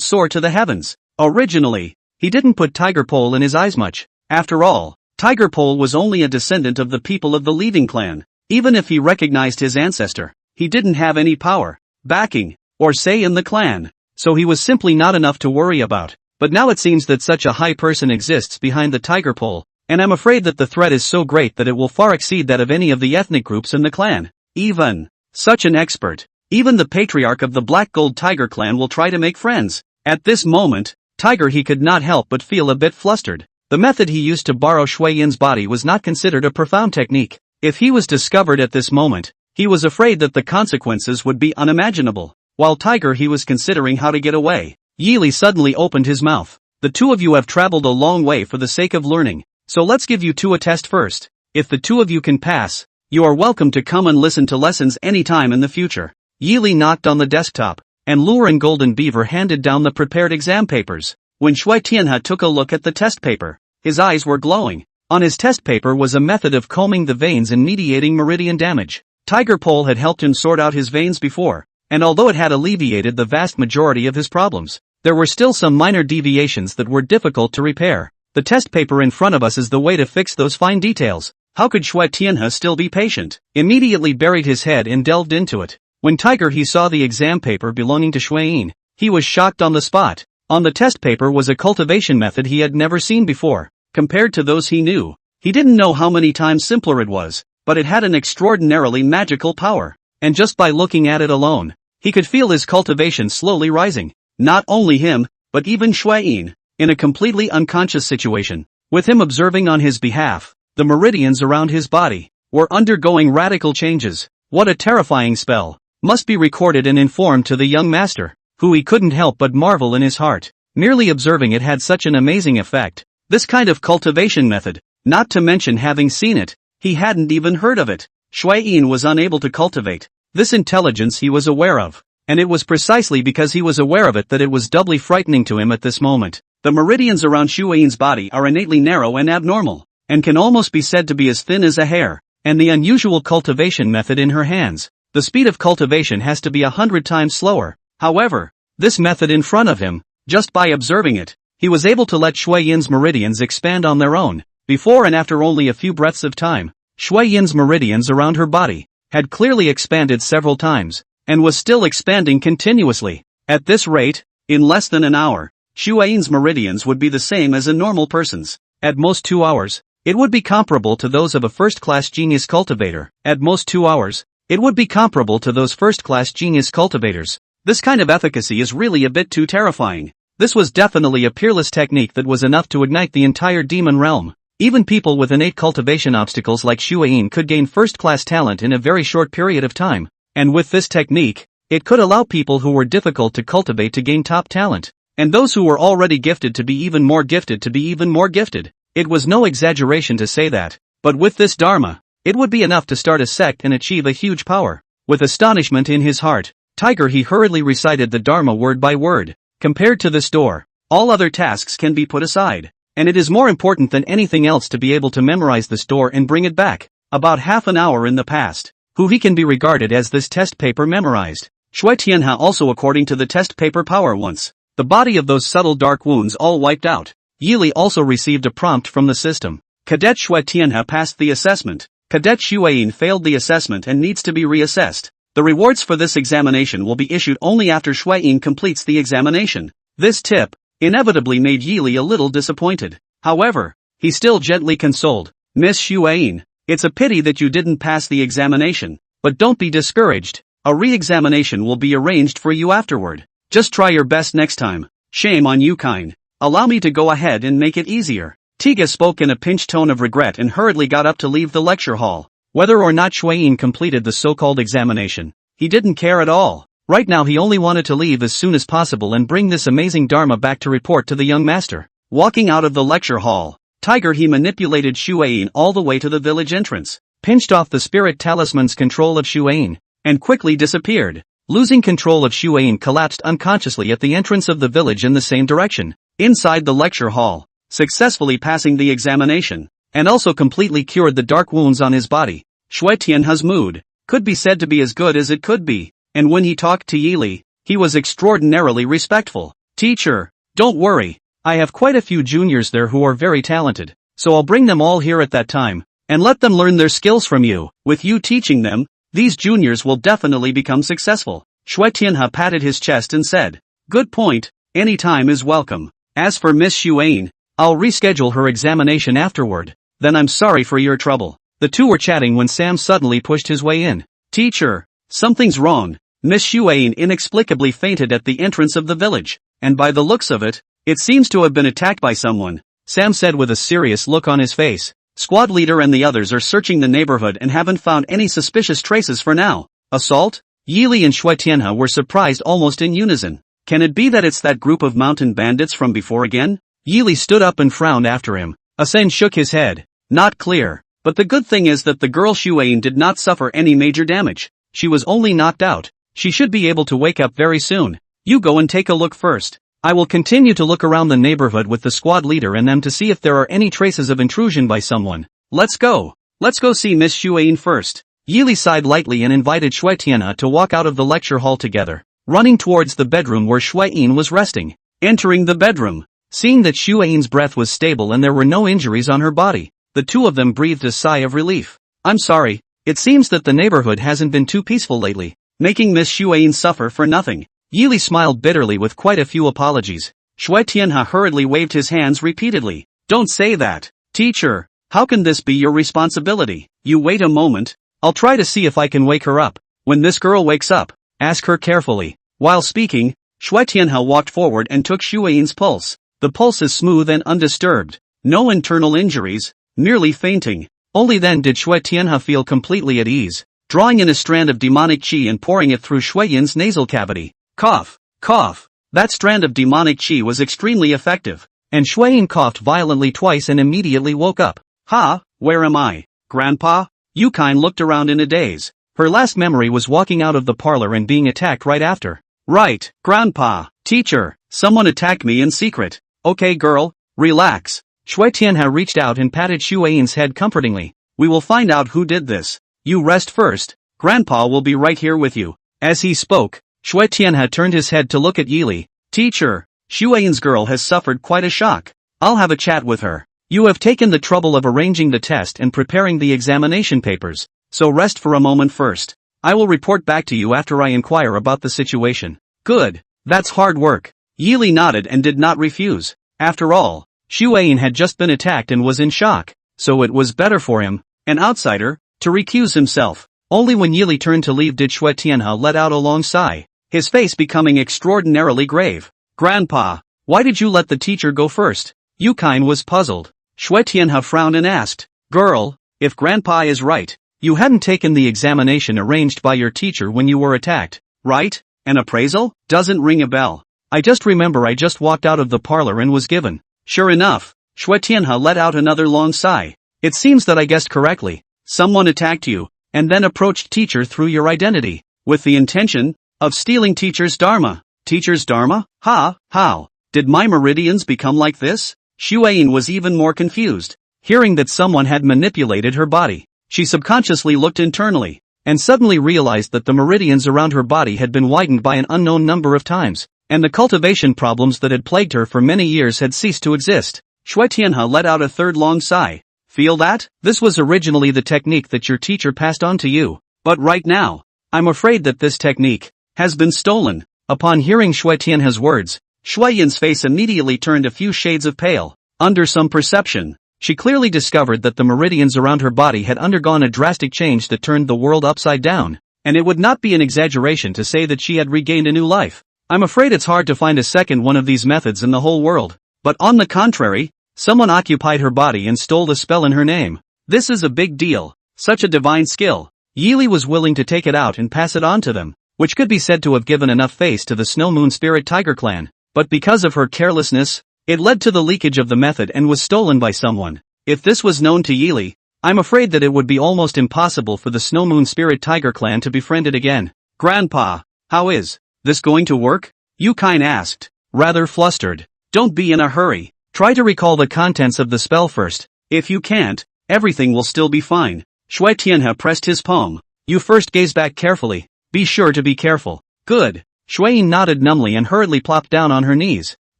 soar to the heavens. Originally, he didn't put Tiger Pole in his eyes much. After all, Tiger Pole was only a descendant of the people of the leading clan. Even if he recognized his ancestor, he didn't have any power, backing, or say in the clan, so he was simply not enough to worry about. But now it seems that such a high person exists behind the Tiger Pole, and I'm afraid that the threat is so great that it will far exceed that of any of the ethnic groups in the clan. Even such an expert, even the patriarch of the Black Gold Tiger clan will try to make friends. At this moment, Tiger He could not help but feel a bit flustered. The method he used to borrow Shui Yin's body was not considered a profound technique. If he was discovered at this moment, he was afraid that the consequences would be unimaginable. While Tiger He was considering how to get away, Yili suddenly opened his mouth. The two of you have traveled a long way for the sake of learning, so let's give you two a test first. If the two of you can pass, you are welcome to come and listen to lessons anytime in the future. Yili knocked on the desktop, and Lure and Golden Beaver handed down the prepared exam papers. When Shui Tianhe took a look at the test paper, his eyes were glowing. On his test paper was a method of combing the veins and mediating meridian damage. Tiger Pole had helped him sort out his veins before, and although it had alleviated the vast majority of his problems, there were still some minor deviations that were difficult to repair. The test paper in front of us is the way to fix those fine details. How could Shui Tianhe still be patient? Immediately buried his head and delved into it. When Tiger He saw the exam paper belonging to Shui Yin, he was shocked on the spot. On the test paper was a cultivation method he had never seen before. Compared to those he knew, he didn't know how many times simpler it was, but it had an extraordinarily magical power, and just by looking at it alone, he could feel his cultivation slowly rising. Not only him, but even Shui Yin, in a completely unconscious situation, with him observing on his behalf, the meridians around his body were undergoing radical changes. What a terrifying spell! Must be recorded and informed to the young master, who he couldn't help but marvel in his heart. Merely observing it had such an amazing effect. This kind of cultivation method, not to mention having seen it, he hadn't even heard of it. Shui Yin was unable to cultivate this intelligence he was aware of, and it was precisely because he was aware of it that it was doubly frightening to him at this moment. The meridians around Shui Yin's body are innately narrow and abnormal, and can almost be said to be as thin as a hair, and the unusual cultivation method in her hands, the speed of cultivation has to be 100 times slower. However, this method in front of him, just by observing it, he was able to let Shui Yin's meridians expand on their own. Before and after only a few breaths of time, Shui Yin's meridians around her body had clearly expanded several times, and was still expanding continuously. At this rate, in less than an hour, Shui Yin's meridians would be the same as a normal person's. At most 2 hours, it would be comparable to those of a first-class genius cultivator. At most 2 hours, it would be comparable to those first-class genius cultivators. This kind of efficacy is really a bit too terrifying. This was definitely a peerless technique that was enough to ignite the entire demon realm. Even people with innate cultivation obstacles like Shui Yin could gain first-class talent in a very short period of time. And with this technique, it could allow people who were difficult to cultivate to gain top talent, and those who were already gifted to be even more gifted to be even more gifted. It was no exaggeration to say that, but with this dharma, it would be enough to start a sect and achieve a huge power. With astonishment in his heart, Tiger He hurriedly recited the dharma word by word. Compared to this door, all other tasks can be put aside, and it is more important than anything else to be able to memorize this door and bring it back. About half an hour in the past, he can be regarded as this test paper memorized. Shui Tianhe also according to the test paper power once, the body of those subtle dark wounds all wiped out. Yili also received a prompt from the system. Cadet Shui Tianhe passed the assessment. Cadet Shui Yin failed the assessment and needs to be reassessed. The rewards for this examination will be issued only after Shuai completes the examination. This tip inevitably made Yili a little disappointed. However, he still gently consoled, Miss Shuai, it's a pity that you didn't pass the examination, but don't be discouraged. A re-examination will be arranged for you afterward. Just try your best next time. Shame on you, kind. Allow me to go ahead and make it easier. Tiga spoke in a pinched tone of regret and hurriedly got up to leave the lecture hall. Whether or not Shuai completed the so-called examination, he didn't care at all. Right now he only wanted to leave as soon as possible and bring this amazing Dharma back to report to the young master. Walking out of the lecture hall, he manipulated Shuai all the way to the village entrance, pinched off the spirit talisman's control of Shuai, and quickly disappeared. Losing control of Shuai collapsed unconsciously at the entrance of the village in the same direction. Inside the lecture hall, successfully passing the examination, and also completely cured the dark wounds on his body, Shui Tianhe's mood could be said to be as good as it could be, and when he talked to Yili, he was extraordinarily respectful. Teacher, don't worry, I have quite a few juniors there who are very talented, so I'll bring them all here at that time, and let them learn their skills from you. With you teaching them, these juniors will definitely become successful. Shui Tianhe patted his chest and said, good point, any time is welcome. As for Miss Shuai, I'll reschedule her examination afterward. Then I'm sorry for your trouble. The two were chatting when Sam suddenly pushed his way in. Teacher, something's wrong. Miss Shuai inexplicably fainted at the entrance of the village, and by the looks of it, it seems to have been attacked by someone, Sam said with a serious look on his face. Squad leader and the others are searching the neighborhood and haven't found any suspicious traces for now. Assault? Yili and Shui Tianhe were surprised almost in unison. Can it be that it's that group of mountain bandits from before again? Yili stood up and frowned after him. Asen shook his head. Not clear. But the good thing is that the girl Shuai did not suffer any major damage. She was only knocked out. She should be able to wake up very soon. You go and take a look first. I will continue to look around the neighborhood with the squad leader and them to see if there are any traces of intrusion by someone. Let's go. Let's go see Miss Shuai first. Yili sighed lightly and invited Shui Tianhe to walk out of the lecture hall together, running towards the bedroom where Shuai was resting. Entering the bedroom, seeing that Shuai's breath was stable and there were no injuries on her body, the two of them breathed a sigh of relief. I'm sorry, it seems that the neighborhood hasn't been too peaceful lately, making Miss Shuai suffer for nothing. Yili smiled bitterly with quite a few apologies. Shui Tianhe hurriedly waved his hands repeatedly. Don't say that. Teacher, how can this be your responsibility? You wait a moment, I'll try to see if I can wake her up. When this girl wakes up, ask her carefully. While speaking, Shui Tianhe walked forward and took Shuai's pulse. The pulse is smooth and undisturbed. No internal injuries, merely fainting. Only then did Shui Tianhe feel completely at ease, drawing in a strand of demonic qi and pouring it through Shuai's nasal cavity. Cough, cough. That strand of demonic qi was extremely effective, and Shuai coughed violently twice and immediately woke up. Ha, where am I? Grandpa? Yukine looked around in a daze. Her last memory was walking out of the parlor and being attacked right after. Right, Grandpa. Teacher, someone attacked me in secret. Okay girl, relax. Shui Tianhe reached out and patted Shuai's head comfortingly. We will find out who did this. You rest first. Grandpa will be right here with you. As he spoke, Shui Tianhe turned his head to look at Yili. Teacher, Shuai's girl has suffered quite a shock. I'll have a chat with her. You have taken the trouble of arranging the test and preparing the examination papers, so rest for a moment first. I will report back to you after I inquire about the situation. Good, that's hard work. Yili nodded and did not refuse. After all, Shuai had just been attacked and was in shock, so it was better for him, an outsider, to recuse himself. Only when Yili turned to leave did Shui Tianhe let out a long sigh, his face becoming extraordinarily grave. Grandpa, why did you let the teacher go first? Yukine was puzzled. Shui Tianhe frowned and asked, Girl, if Grandpa is right, you hadn't taken the examination arranged by your teacher when you were attacked, right? An appraisal? Doesn't ring a bell. I just remember I just walked out of the parlor and was given. Sure enough, Shui Tianhe let out another long sigh. It seems that I guessed correctly. Someone attacked you, and then approached teacher through your identity, with the intention of stealing teacher's dharma. Teacher's dharma? Ha, how? Did my meridians become like this? Shuai was even more confused. Hearing that someone had manipulated her body, she subconsciously looked internally, and suddenly realized that the meridians around her body had been widened by an unknown number of times, and the cultivation problems that had plagued her for many years had ceased to exist. Shui Tianhe let out a third long sigh. Feel that? This was originally the technique that your teacher passed on to you, but right now, I'm afraid that this technique has been stolen. Upon hearing Shui Tianhe's words, Shui Yin's face immediately turned a few shades of pale. Under some perception, she clearly discovered that the meridians around her body had undergone a drastic change that turned the world upside down, and it would not be an exaggeration to say that she had regained a new life. I'm afraid it's hard to find a second one of these methods in the whole world. But on the contrary, someone occupied her body and stole the spell in her name. This is a big deal, such a divine skill. Yili was willing to take it out and pass it on to them, which could be said to have given enough face to the Snow Moon Spirit Tiger clan. But because of her carelessness, it led to the leakage of the method and was stolen by someone. If this was known to Yili, I'm afraid that it would be almost impossible for the Snow Moon Spirit Tiger clan to befriend it again. Grandpa, how is this going to work? Yu Kain asked, rather flustered. Don't be in a hurry. Try to recall the contents of the spell first. If you can't, everything will still be fine. Shui Tianhe pressed his palm. You first gaze back carefully. Be sure to be careful. Good. Shui Yin nodded numbly and hurriedly plopped down on her knees,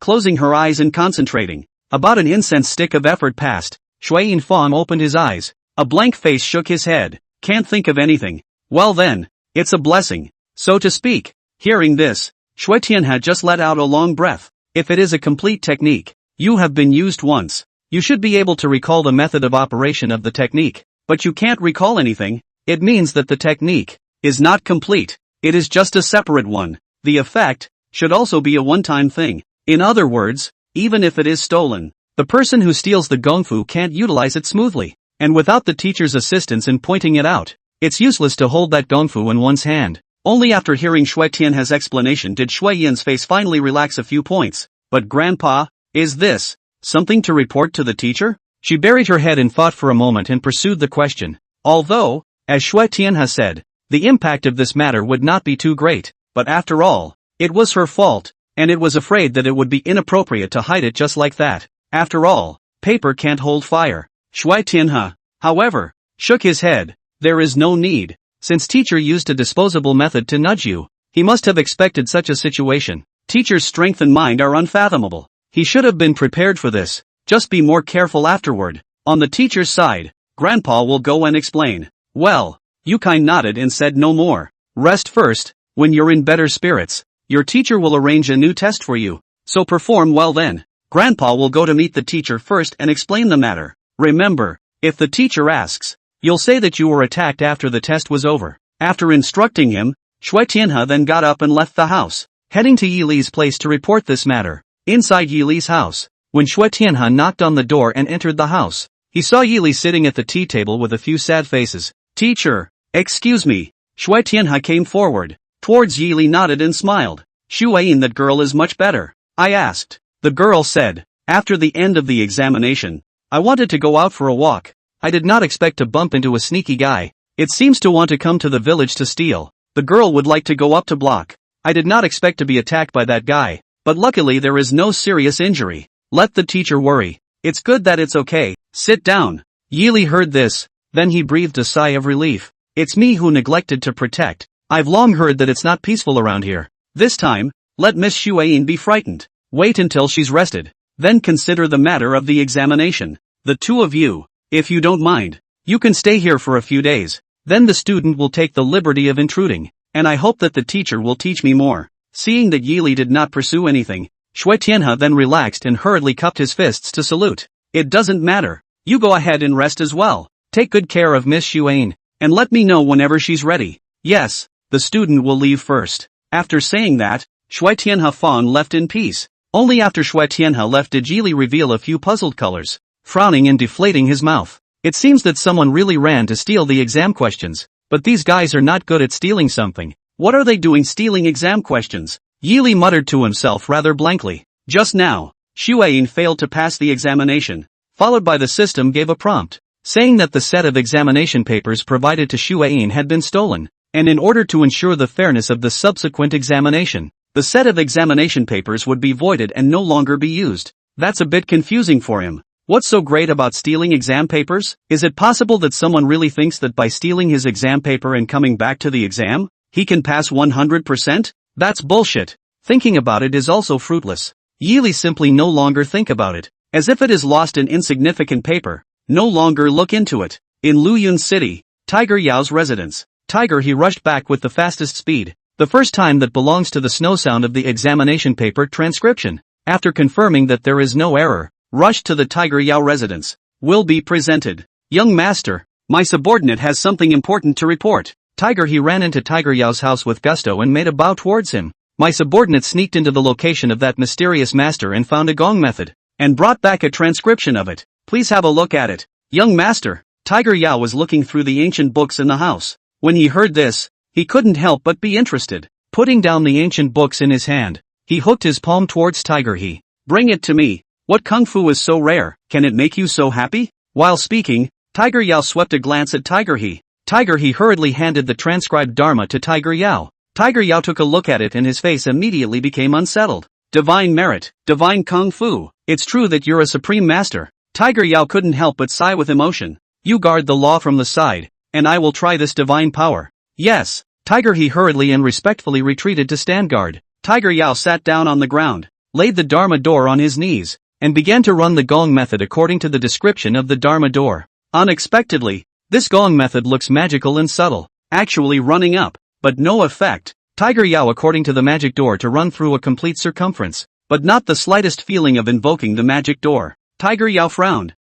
closing her eyes and concentrating. About an incense stick of effort passed. Shui Yin Fang opened his eyes. A blank face shook his head. Can't think of anything. Well then, it's a blessing, so to speak. Hearing this, Shui Tianhe just let out a long breath. If it is a complete technique, you have been used once. You should be able to recall the method of operation of the technique, but you can't recall anything. It means that the technique is not complete. It is just a separate one. The effect should also be a one-time thing. In other words, even if it is stolen, the person who steals the gongfu can't utilize it smoothly, and without the teacher's assistance in pointing it out, it's useless to hold that gongfu in one's hand. Only after hearing Shui Tianhe's explanation did Shui Yin's face finally relax a few points. But Grandpa, is this something to report to the teacher? She buried her head in thought for a moment and pursued the question. Although, as Shui Tianhe said, the impact of this matter would not be too great, but after all, it was her fault, and it was afraid that it would be inappropriate to hide it just like that. After all, paper can't hold fire. Shui Tianhe, however, shook his head. There is no need. Since teacher used a disposable method to nudge you, he must have expected such a situation. Teacher's strength and mind are unfathomable. He should have been prepared for this. Just be more careful afterward. On the teacher's side, Grandpa will go and explain. Well, Yu Kain nodded and said no more. Rest first. When you're in better spirits, your teacher will arrange a new test for you. So perform well then. Grandpa will go to meet the teacher first and explain the matter. Remember, if the teacher asks, you'll say that you were attacked after the test was over. After instructing him, Shui Tianhe then got up and left the house, heading to Yili's place to report this matter. Inside Yili's house, when Shui Tianhe knocked on the door and entered the house, he saw Yili sitting at the tea table with a few sad faces. Teacher, excuse me. Shui Tianhe came forward, towards Yili, nodded and smiled. Shui Yin, that girl is much better, I asked. The girl said, after the end of the examination, I wanted to go out for a walk. I did not expect to bump into a sneaky guy. It seems to want to come to the village to steal. The girl would like to go up to block. I did not expect to be attacked by that guy, but luckily there is no serious injury. Let the teacher worry. It's good that it's okay. Sit down. Yili heard this, then he breathed a sigh of relief. It's me who neglected to protect. I've long heard that it's not peaceful around here. This time, let Miss Shui Yin be frightened. Wait until she's rested. Then consider the matter of the examination. The two of you, if you don't mind, you can stay here for a few days. Then the student will take the liberty of intruding, and I hope that the teacher will teach me more. Seeing that Yili did not pursue anything, Shui Tianhe then relaxed and hurriedly cupped his fists to salute. It doesn't matter. You go ahead and rest as well. Take good care of Miss Shui Yin, and let me know whenever she's ready. Yes, the student will leave first. After saying that, Shui Tianhe Fan left in peace. Only after Shui Tianhe left did Yili reveal a few puzzled colors, frowning and deflating his mouth. It seems that someone really ran to steal the exam questions, but these guys are not good at stealing something. What are they doing stealing exam questions? Yili muttered to himself rather blankly. Just now, Shui Yin failed to pass the examination, followed by the system gave a prompt, saying that the set of examination papers provided to Shui Yin had been stolen, and in order to ensure the fairness of the subsequent examination, the set of examination papers would be voided and no longer be used. That's a bit confusing for him. What's so great about stealing exam papers? Is it possible that someone really thinks that by stealing his exam paper and coming back to the exam, he can pass 100%? That's bullshit. Thinking about it is also fruitless. Yili simply no longer think about it, as if it is lost in insignificant paper. No longer look into it. In Luyun City, Tiger Yao's residence. Tiger he rushed back with the fastest speed. The first time that belongs to the snow sound of the examination paper transcription. After confirming that there is no error, rushed to the Tiger Yao residence. Will be presented. Young master, my subordinate has something important to report. Tiger he ran into Tiger Yao's house with gusto and made a bow towards him. My subordinate sneaked into the location of that mysterious master and found a gong method, and brought back a transcription of it. Please have a look at it. Young master, Tiger Yao was looking through the ancient books in the house. When he heard this, he couldn't help but be interested. Putting down the ancient books in his hand, he hooked his palm towards Tiger he. Bring it to me. What kung fu is so rare? Can it make you so happy? While speaking, Tiger Yao swept a glance at Tiger he. Tiger he hurriedly handed the transcribed Dharma to Tiger Yao. Tiger Yao took a look at it and his face immediately became unsettled. Divine merit, divine kung fu. It's true that you're a supreme master. Tiger Yao couldn't help but sigh with emotion. You guard the law from the side, and I will try this divine power. Yes. Tiger he hurriedly and respectfully retreated to stand guard. Tiger Yao sat down on the ground, laid the Dharma door on his knees, and began to run the gong method according to the description of the Dharma door. Unexpectedly, this gong method looks magical and subtle, actually running up, but no effect. Tiger Yao according to the magic door to run through a complete circumference, but not the slightest feeling of invoking the magic door. Tiger Yao frowned.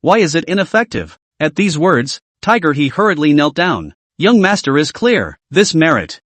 Why is it ineffective? At these words, Tiger he hurriedly knelt down. Young master is clear. This merit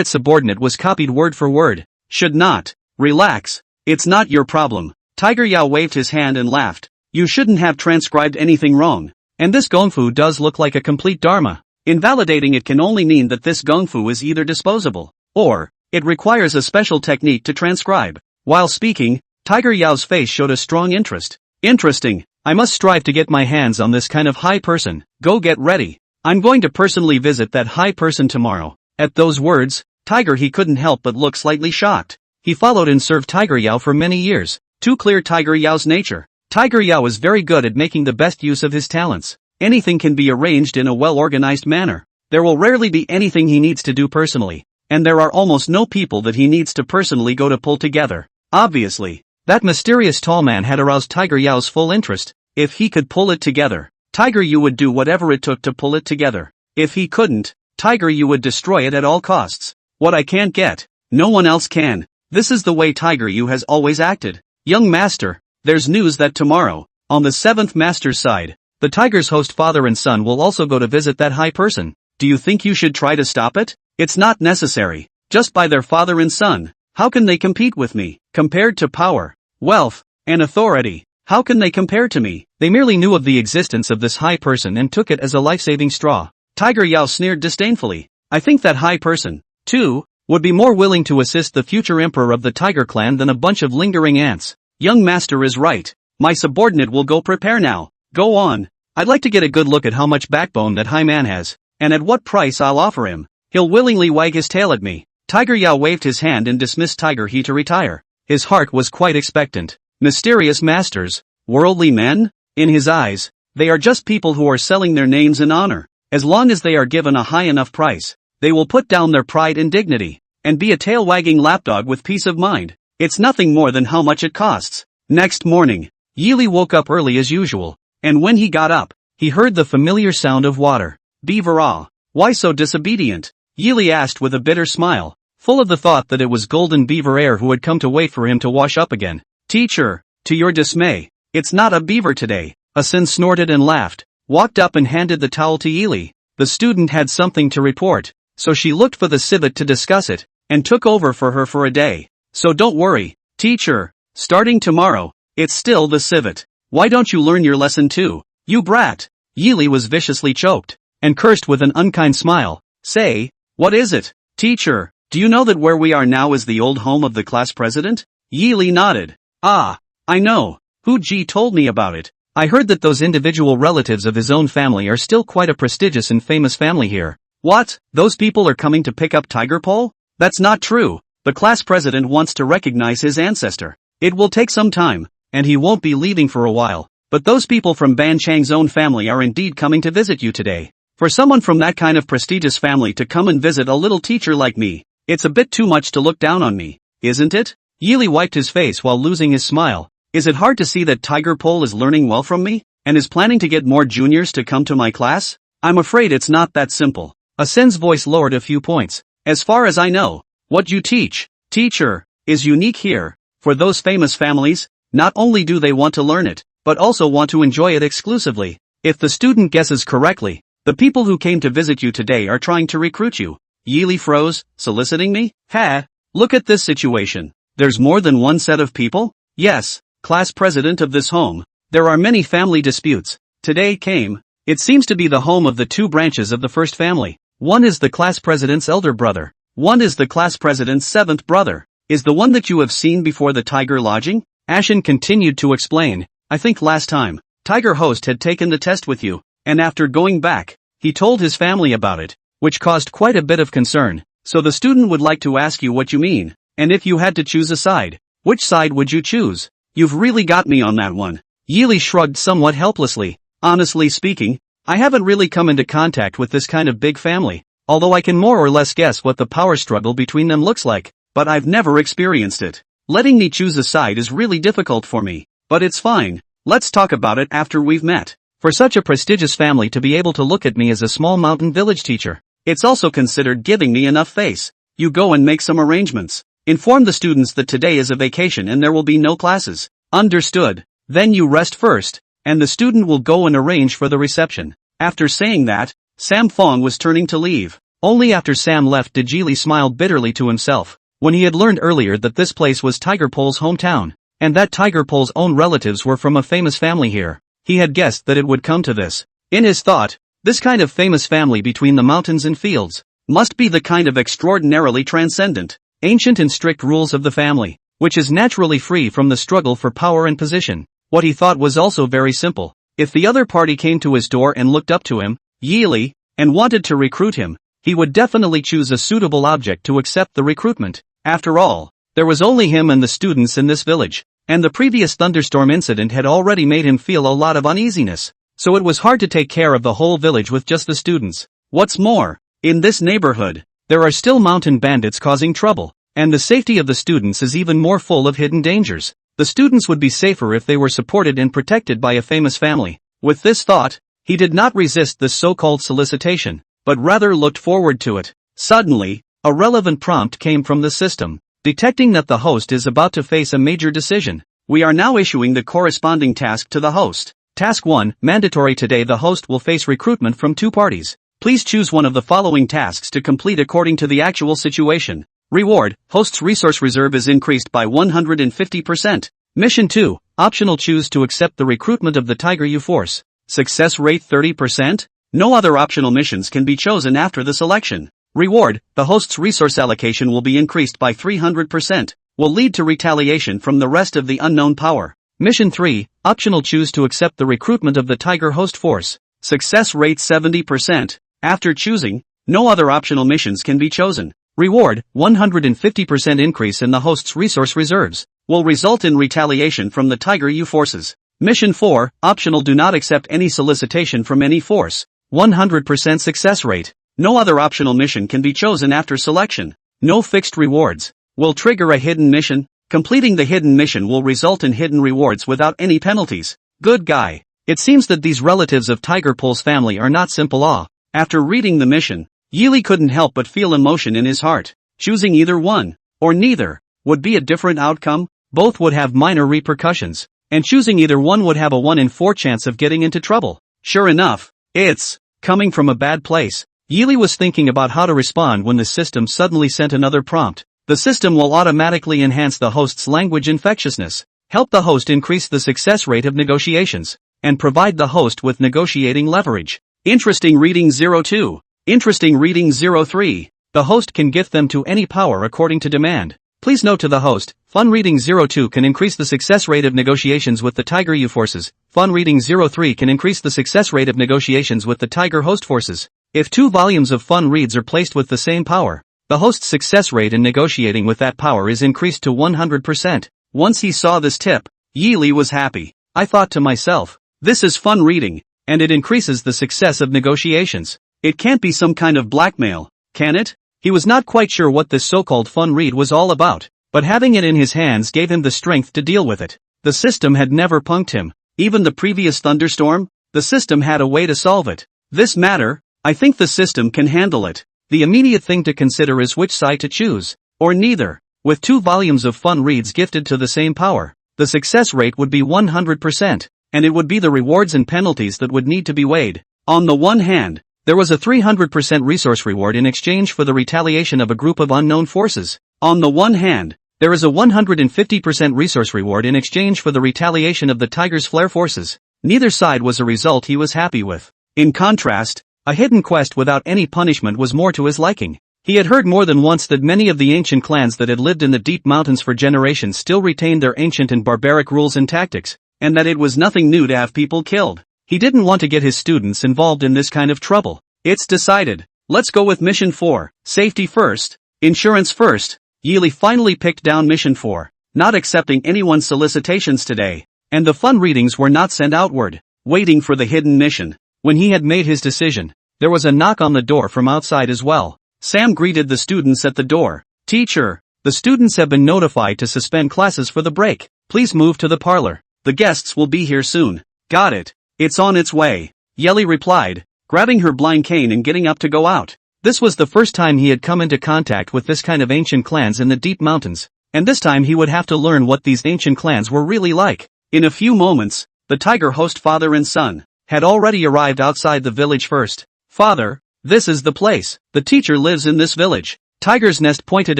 subordinate was copied word for word. Should not. Relax. It's not your problem. Tiger Yao waved his hand and laughed. You shouldn't have transcribed anything wrong. And this gongfu does look like a complete dharma. Invalidating it can only mean that this gongfu is either disposable, or it requires a special technique to transcribe. While speaking, Tiger Yao's face showed a strong interest. Interesting. I must strive to get my hands on this kind of high person. Go get ready. I'm going to personally visit that high person tomorrow. At those words, Tiger he couldn't help but look slightly shocked. He followed and served Tiger Yao for many years. Too clear Tiger Yao's nature. Tiger Yao is very good at making the best use of his talents. Anything can be arranged in a well-organized manner. There will rarely be anything he needs to do personally, and there are almost no people that he needs to personally go to pull together. Obviously, that mysterious tall man had aroused Tiger Yao's full interest. If he could pull it together, Tiger Yu would do whatever it took to pull it together. If he couldn't, Tiger Yu would destroy it at all costs. What I can't get, no one else can. This is the way Tiger Yu has always acted. Young master, there's news that tomorrow, on the 7th master's side, the Tiger's host father and son will also go to visit that high person. Do you think you should try to stop it? It's not necessary. Just by their father and son, how can they compete with me? Compared to power, wealth, and authority, how can they compare to me? They merely knew of the existence of this high person and took it as a life-saving straw. Tiger Yao sneered disdainfully. I think that high person, too, would be more willing to assist the future emperor of the Tiger clan than a bunch of lingering ants. Young master is right. My subordinate will go prepare now. Go on. I'd like to get a good look at how much backbone that high man has, and at what price I'll offer him. He'll willingly wag his tail at me. Tiger Yao waved his hand and dismissed Tiger he to retire. His heart was quite expectant. Mysterious masters, worldly men? In his eyes, they are just people who are selling their names and honor. As long as they are given a high enough price, they will put down their pride and dignity, and be a tail-wagging lapdog with peace of mind. It's nothing more than how much it costs. Next morning, Yili woke up early as usual, and when he got up, he heard the familiar sound of water. Beaver, why so disobedient? Yili asked with a bitter smile, full of the thought that it was Golden Beaver Air who had come to wait for him to wash up again. Teacher, to your dismay, it's not a beaver today. Asin snorted and laughed, walked up and handed the towel to Yili. The student had something to report, so she looked for the civet to discuss it, and took over for her for a day. So don't worry, teacher, starting tomorrow, it's still the civet. Why don't you learn your lesson too, you brat? Yili was viciously choked, and cursed with an unkind smile. Say, what is it? Teacher, do you know that where we are now is the old home of the class president? Yili nodded. Ah, I know. Hu Ji told me about it. I heard that those individual relatives of his own family are still quite a prestigious and famous family here. What? Those people are coming to pick up Tiger Pole? That's not true. The class president wants to recognize his ancestor. It will take some time, and he won't be leaving for a while. But those people from Ban Chang's own family are indeed coming to visit you today. For someone from that kind of prestigious family to come and visit a little teacher like me, it's a bit too much to look down on me, isn't it? Yili wiped his face while losing his smile. Is it hard to see that Tiger Pole is learning well from me, and is planning to get more juniors to come to my class? I'm afraid it's not that simple. Asen's voice lowered a few points. As far as I know, what you teach, teacher, is unique here. For those famous families, not only do they want to learn it, but also want to enjoy it exclusively. If the student guesses correctly, the people who came to visit you today are trying to recruit you. Yili froze, soliciting me? Ha! Look at this situation. There's more than one set of people? Yes, class president of this home. There are many family disputes. Today came. It seems to be the home of the two branches of the first family. One is the class president's elder brother. One is the class president's seventh brother. Is the one that you have seen before the Tiger Lodging? Ashen continued to explain. I think last time, Tiger Host had taken the test with you, and after going back, he told his family about it, which caused quite a bit of concern. So the student would like to ask you what you mean, and if you had to choose a side, which side would you choose? You've really got me on that one. Yili shrugged somewhat helplessly. Honestly speaking, I haven't really come into contact with this kind of big family, although I can more or less guess what the power struggle between them looks like, but I've never experienced it. Letting me choose a side is really difficult for me, but it's fine. Let's talk about it after we've met. For such a prestigious family to be able to look at me as a small mountain village teacher, it's also considered giving me enough face. You go and make some arrangements. Inform the students that today is a vacation and there will be no classes. Understood. Then you rest first, and the student will go and arrange for the reception. After saying that, Sam Fong was turning to leave. Only after Sam left did Geely smile bitterly to himself, when he had learned earlier that this place was Tiger Pole's hometown, and that Tiger Pole's own relatives were from a famous family here. He had guessed that it would come to this. In his thought, this kind of famous family between the mountains and fields must be the kind of extraordinarily transcendent, ancient and strict rules of the family, which is naturally free from the struggle for power and position. What he thought was also very simple. If the other party came to his door and looked up to him, Yili, and wanted to recruit him, he would definitely choose a suitable object to accept the recruitment. After all, there was only him and the students in this village, and the previous thunderstorm incident had already made him feel a lot of uneasiness, so it was hard to take care of the whole village with just the students. What's more, in this neighborhood, there are still mountain bandits causing trouble, and the safety of the students is even more full of hidden dangers. The students would be safer if they were supported and protected by a famous family. With this thought, he did not resist this so-called solicitation, but rather looked forward to it. Suddenly, a relevant prompt came from the system, detecting that the host is about to face a major decision. We are now issuing the corresponding task to the host. Task 1, mandatory. Today the host will face recruitment from two parties. Please choose one of the following tasks to complete according to the actual situation. Reward, host's resource reserve is increased by 150%. Mission 2, optional. Choose to accept the recruitment of the Tiger U Force. Success rate 30%. No other optional missions can be chosen after the selection. Reward, the host's resource allocation will be increased by 300%, will lead to retaliation from the rest of the unknown power. Mission 3, optional. Choose to accept the recruitment of the Tiger Host Force. Success rate 70%. After choosing, no other optional missions can be chosen. Reward, 150% increase in the host's resource reserves, will result in retaliation from the Tiger U forces. Mission 4, optional. Do not accept any solicitation from any force. 100% success rate. No other optional mission can be chosen after selection. No fixed rewards. Will trigger a hidden mission. Completing the hidden mission will result in hidden rewards without any penalties. Good guy. It seems that these relatives of Tiger Pole's family are not simple. After reading the mission, Yili couldn't help but feel emotion in his heart. Choosing either one, or neither, would be a different outcome. Both would have minor repercussions, and choosing either one would have a 1 in 4 chance of getting into trouble. Sure enough, it's coming from a bad place. Yili was thinking about how to respond when the system suddenly sent another prompt. The system will automatically enhance the host's language infectiousness, help the host increase the success rate of negotiations, and provide the host with negotiating leverage. Interesting reading 02. Interesting reading 03. The host can gift them to any power according to demand. Please note to the host, Fun Reading 02 can increase the success rate of negotiations with the Tiger U forces. Fun Reading 03 can increase the success rate of negotiations with the Tiger Host forces. If 2 volumes of Fun Reads are placed with the same power, the host's success rate in negotiating with that power is increased to 100%. Once he saw this tip, Yili was happy. I thought to myself, this is fun reading, and it increases the success of negotiations. It can't be some kind of blackmail, can it? He was not quite sure what this so-called fun read was all about, but having it in his hands gave him the strength to deal with it. The system had never punked him. Even the previous thunderstorm, the system had a way to solve it. This matter, I think the system can handle it. The immediate thing to consider is which side to choose. Or neither. With 2 volumes of fun reads gifted to the same power, the success rate would be 100%, and it would be the rewards and penalties that would need to be weighed. On the one hand, there was a 300% resource reward in exchange for the retaliation of a group of unknown forces. On the one hand, there is a 150% resource reward in exchange for the retaliation of the Tiger's Flare forces. Neither side was a result he was happy with. In contrast, a hidden quest without any punishment was more to his liking. He had heard more than once that many of the ancient clans that had lived in the deep mountains for generations still retained their ancient and barbaric rules and tactics, and that it was nothing new to have people killed. He didn't want to get his students involved in this kind of trouble. It's decided. Let's go with Mission 4, Safety First, Insurance First. Yili finally picked down Mission 4, not accepting anyone's solicitations today, and the fun readings were not sent outward. Waiting for the hidden mission. When he had made his decision, there was a knock on the door from outside as well. Sam greeted the students at the door. Teacher, the students have been notified to suspend classes for the break. Please move to the parlor. The guests will be here soon. Got it. It's on its way. Yeli replied, grabbing her blind cane and getting up to go out. This was the first time he had come into contact with this kind of ancient clans in the deep mountains, and this time he would have to learn what these ancient clans were really like. In a few moments, the tiger host father and son had already arrived outside the village first. Father, this is the place. The teacher lives in this village. Tiger's Nest pointed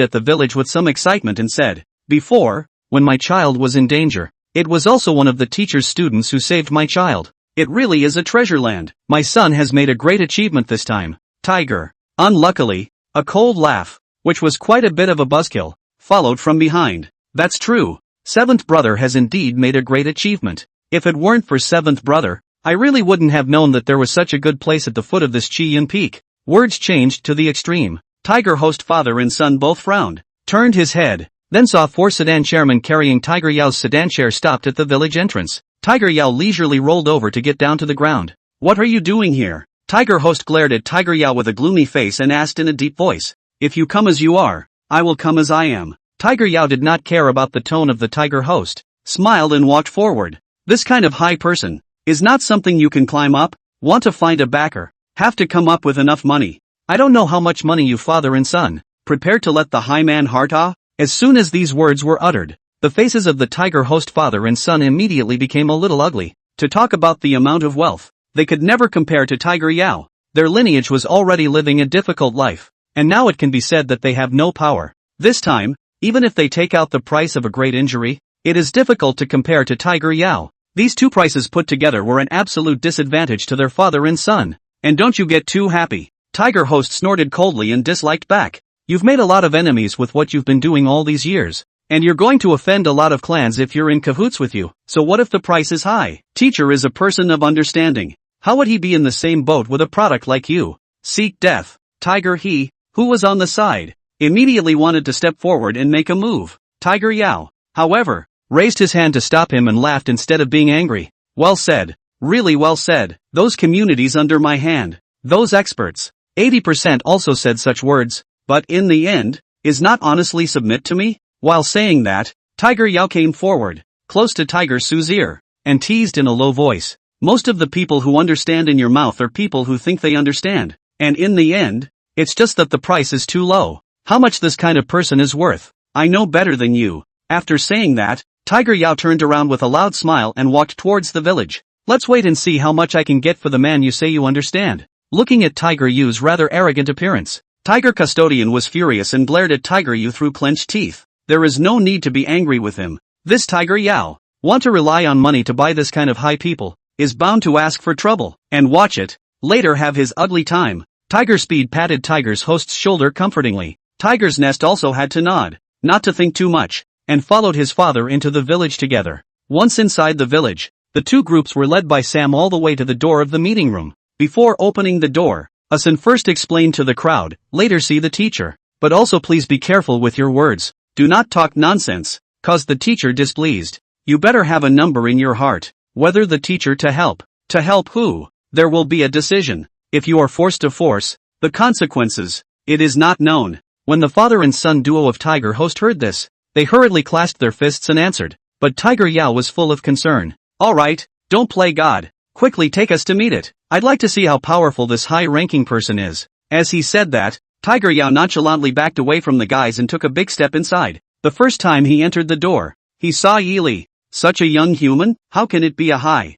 at the village with some excitement and said, before, when my child was in danger, it was also one of the teacher's students who saved my child. It really is a treasure land. My son has made a great achievement this time. Tiger. Unluckily, a cold laugh, which was quite a bit of a buzzkill, followed from behind. That's true. Seventh brother has indeed made a great achievement. If it weren't for seventh brother, I really wouldn't have known that there was such a good place at the foot of this Chiyun peak. Words changed to the extreme. Tiger host father and son both frowned, turned his head, then saw 4 sedan chairmen carrying Tiger Yao's sedan chair stopped at the village entrance. Tiger Yao leisurely rolled over to get down to the ground. What are you doing here? Tiger host glared at Tiger Yao with a gloomy face and asked in a deep voice. If you come as you are, I will come as I am. Tiger Yao did not care about the tone of the tiger host, smiled and walked forward. This kind of high person is not something you can climb up. Want to find a backer? Have to come up with enough money. I don't know how much money you father and son. Prepared to let the high man heart ah? As soon as these words were uttered, the faces of the tiger host father and son immediately became a little ugly. To talk about the amount of wealth, they could never compare to Tiger Yao. Their lineage was already living a difficult life, and now it can be said that they have no power. This time, even if they take out the price of a great injury, it is difficult to compare to Tiger Yao. These two prices put together were an absolute disadvantage to their father and son. And don't you get too happy. Tiger host snorted coldly and disliked back. You've made a lot of enemies with what you've been doing all these years. And you're going to offend a lot of clans if you're in cahoots with you. So what if the price is high? Teacher is a person of understanding. How would he be in the same boat with a product like you? Seek death. Tiger he, who was on the side, immediately wanted to step forward and make a move. Tiger Yao, however, raised his hand to stop him and laughed instead of being angry. Well said. Really well said. Those communities under my hand. Those experts. 80% also said such words. But in the end, is not honestly submit to me? While saying that, Tiger Yao came forward, close to Tiger Su's ear, and teased in a low voice. Most of the people who understand in your mouth are people who think they understand. And in the end, it's just that the price is too low. How much this kind of person is worth? I know better than you. After saying that, Tiger Yao turned around with a loud smile and walked towards the village. Let's wait and see how much I can get for the man you say you understand. Looking at Tiger Yu's rather arrogant appearance, Tiger Custodian was furious and glared at Tiger Yu through clenched teeth. There is no need to be angry with him. This Tiger Yao, want to rely on money to buy this kind of high people, is bound to ask for trouble, and watch it, later have his ugly time. Tiger Speed patted Tiger's host's shoulder comfortingly. Tiger's Nest also had to nod, not to think too much, and followed his father into the village together. Once inside the village, the two groups were led by Sam all the way to the door of the meeting room. Before opening the door, Asen first explained to the crowd, later see the teacher. But also please be careful with your words. Do not talk nonsense, cause the teacher displeased. You better have a number in your heart. Whether the teacher to help. To help who? There will be a decision. If you are forced to force, the consequences. It is not known. When the father and son duo of Tiger Host heard this, they hurriedly clasped their fists and answered. But Tiger Yao was full of concern. Alright, don't play God. Quickly take us to meet it. I'd like to see how powerful this high-ranking person is. As he said that, Tiger Yao nonchalantly backed away from the guys and took a big step inside. The first time he entered the door, he saw Yi Li. Such a young human, how can it be a high?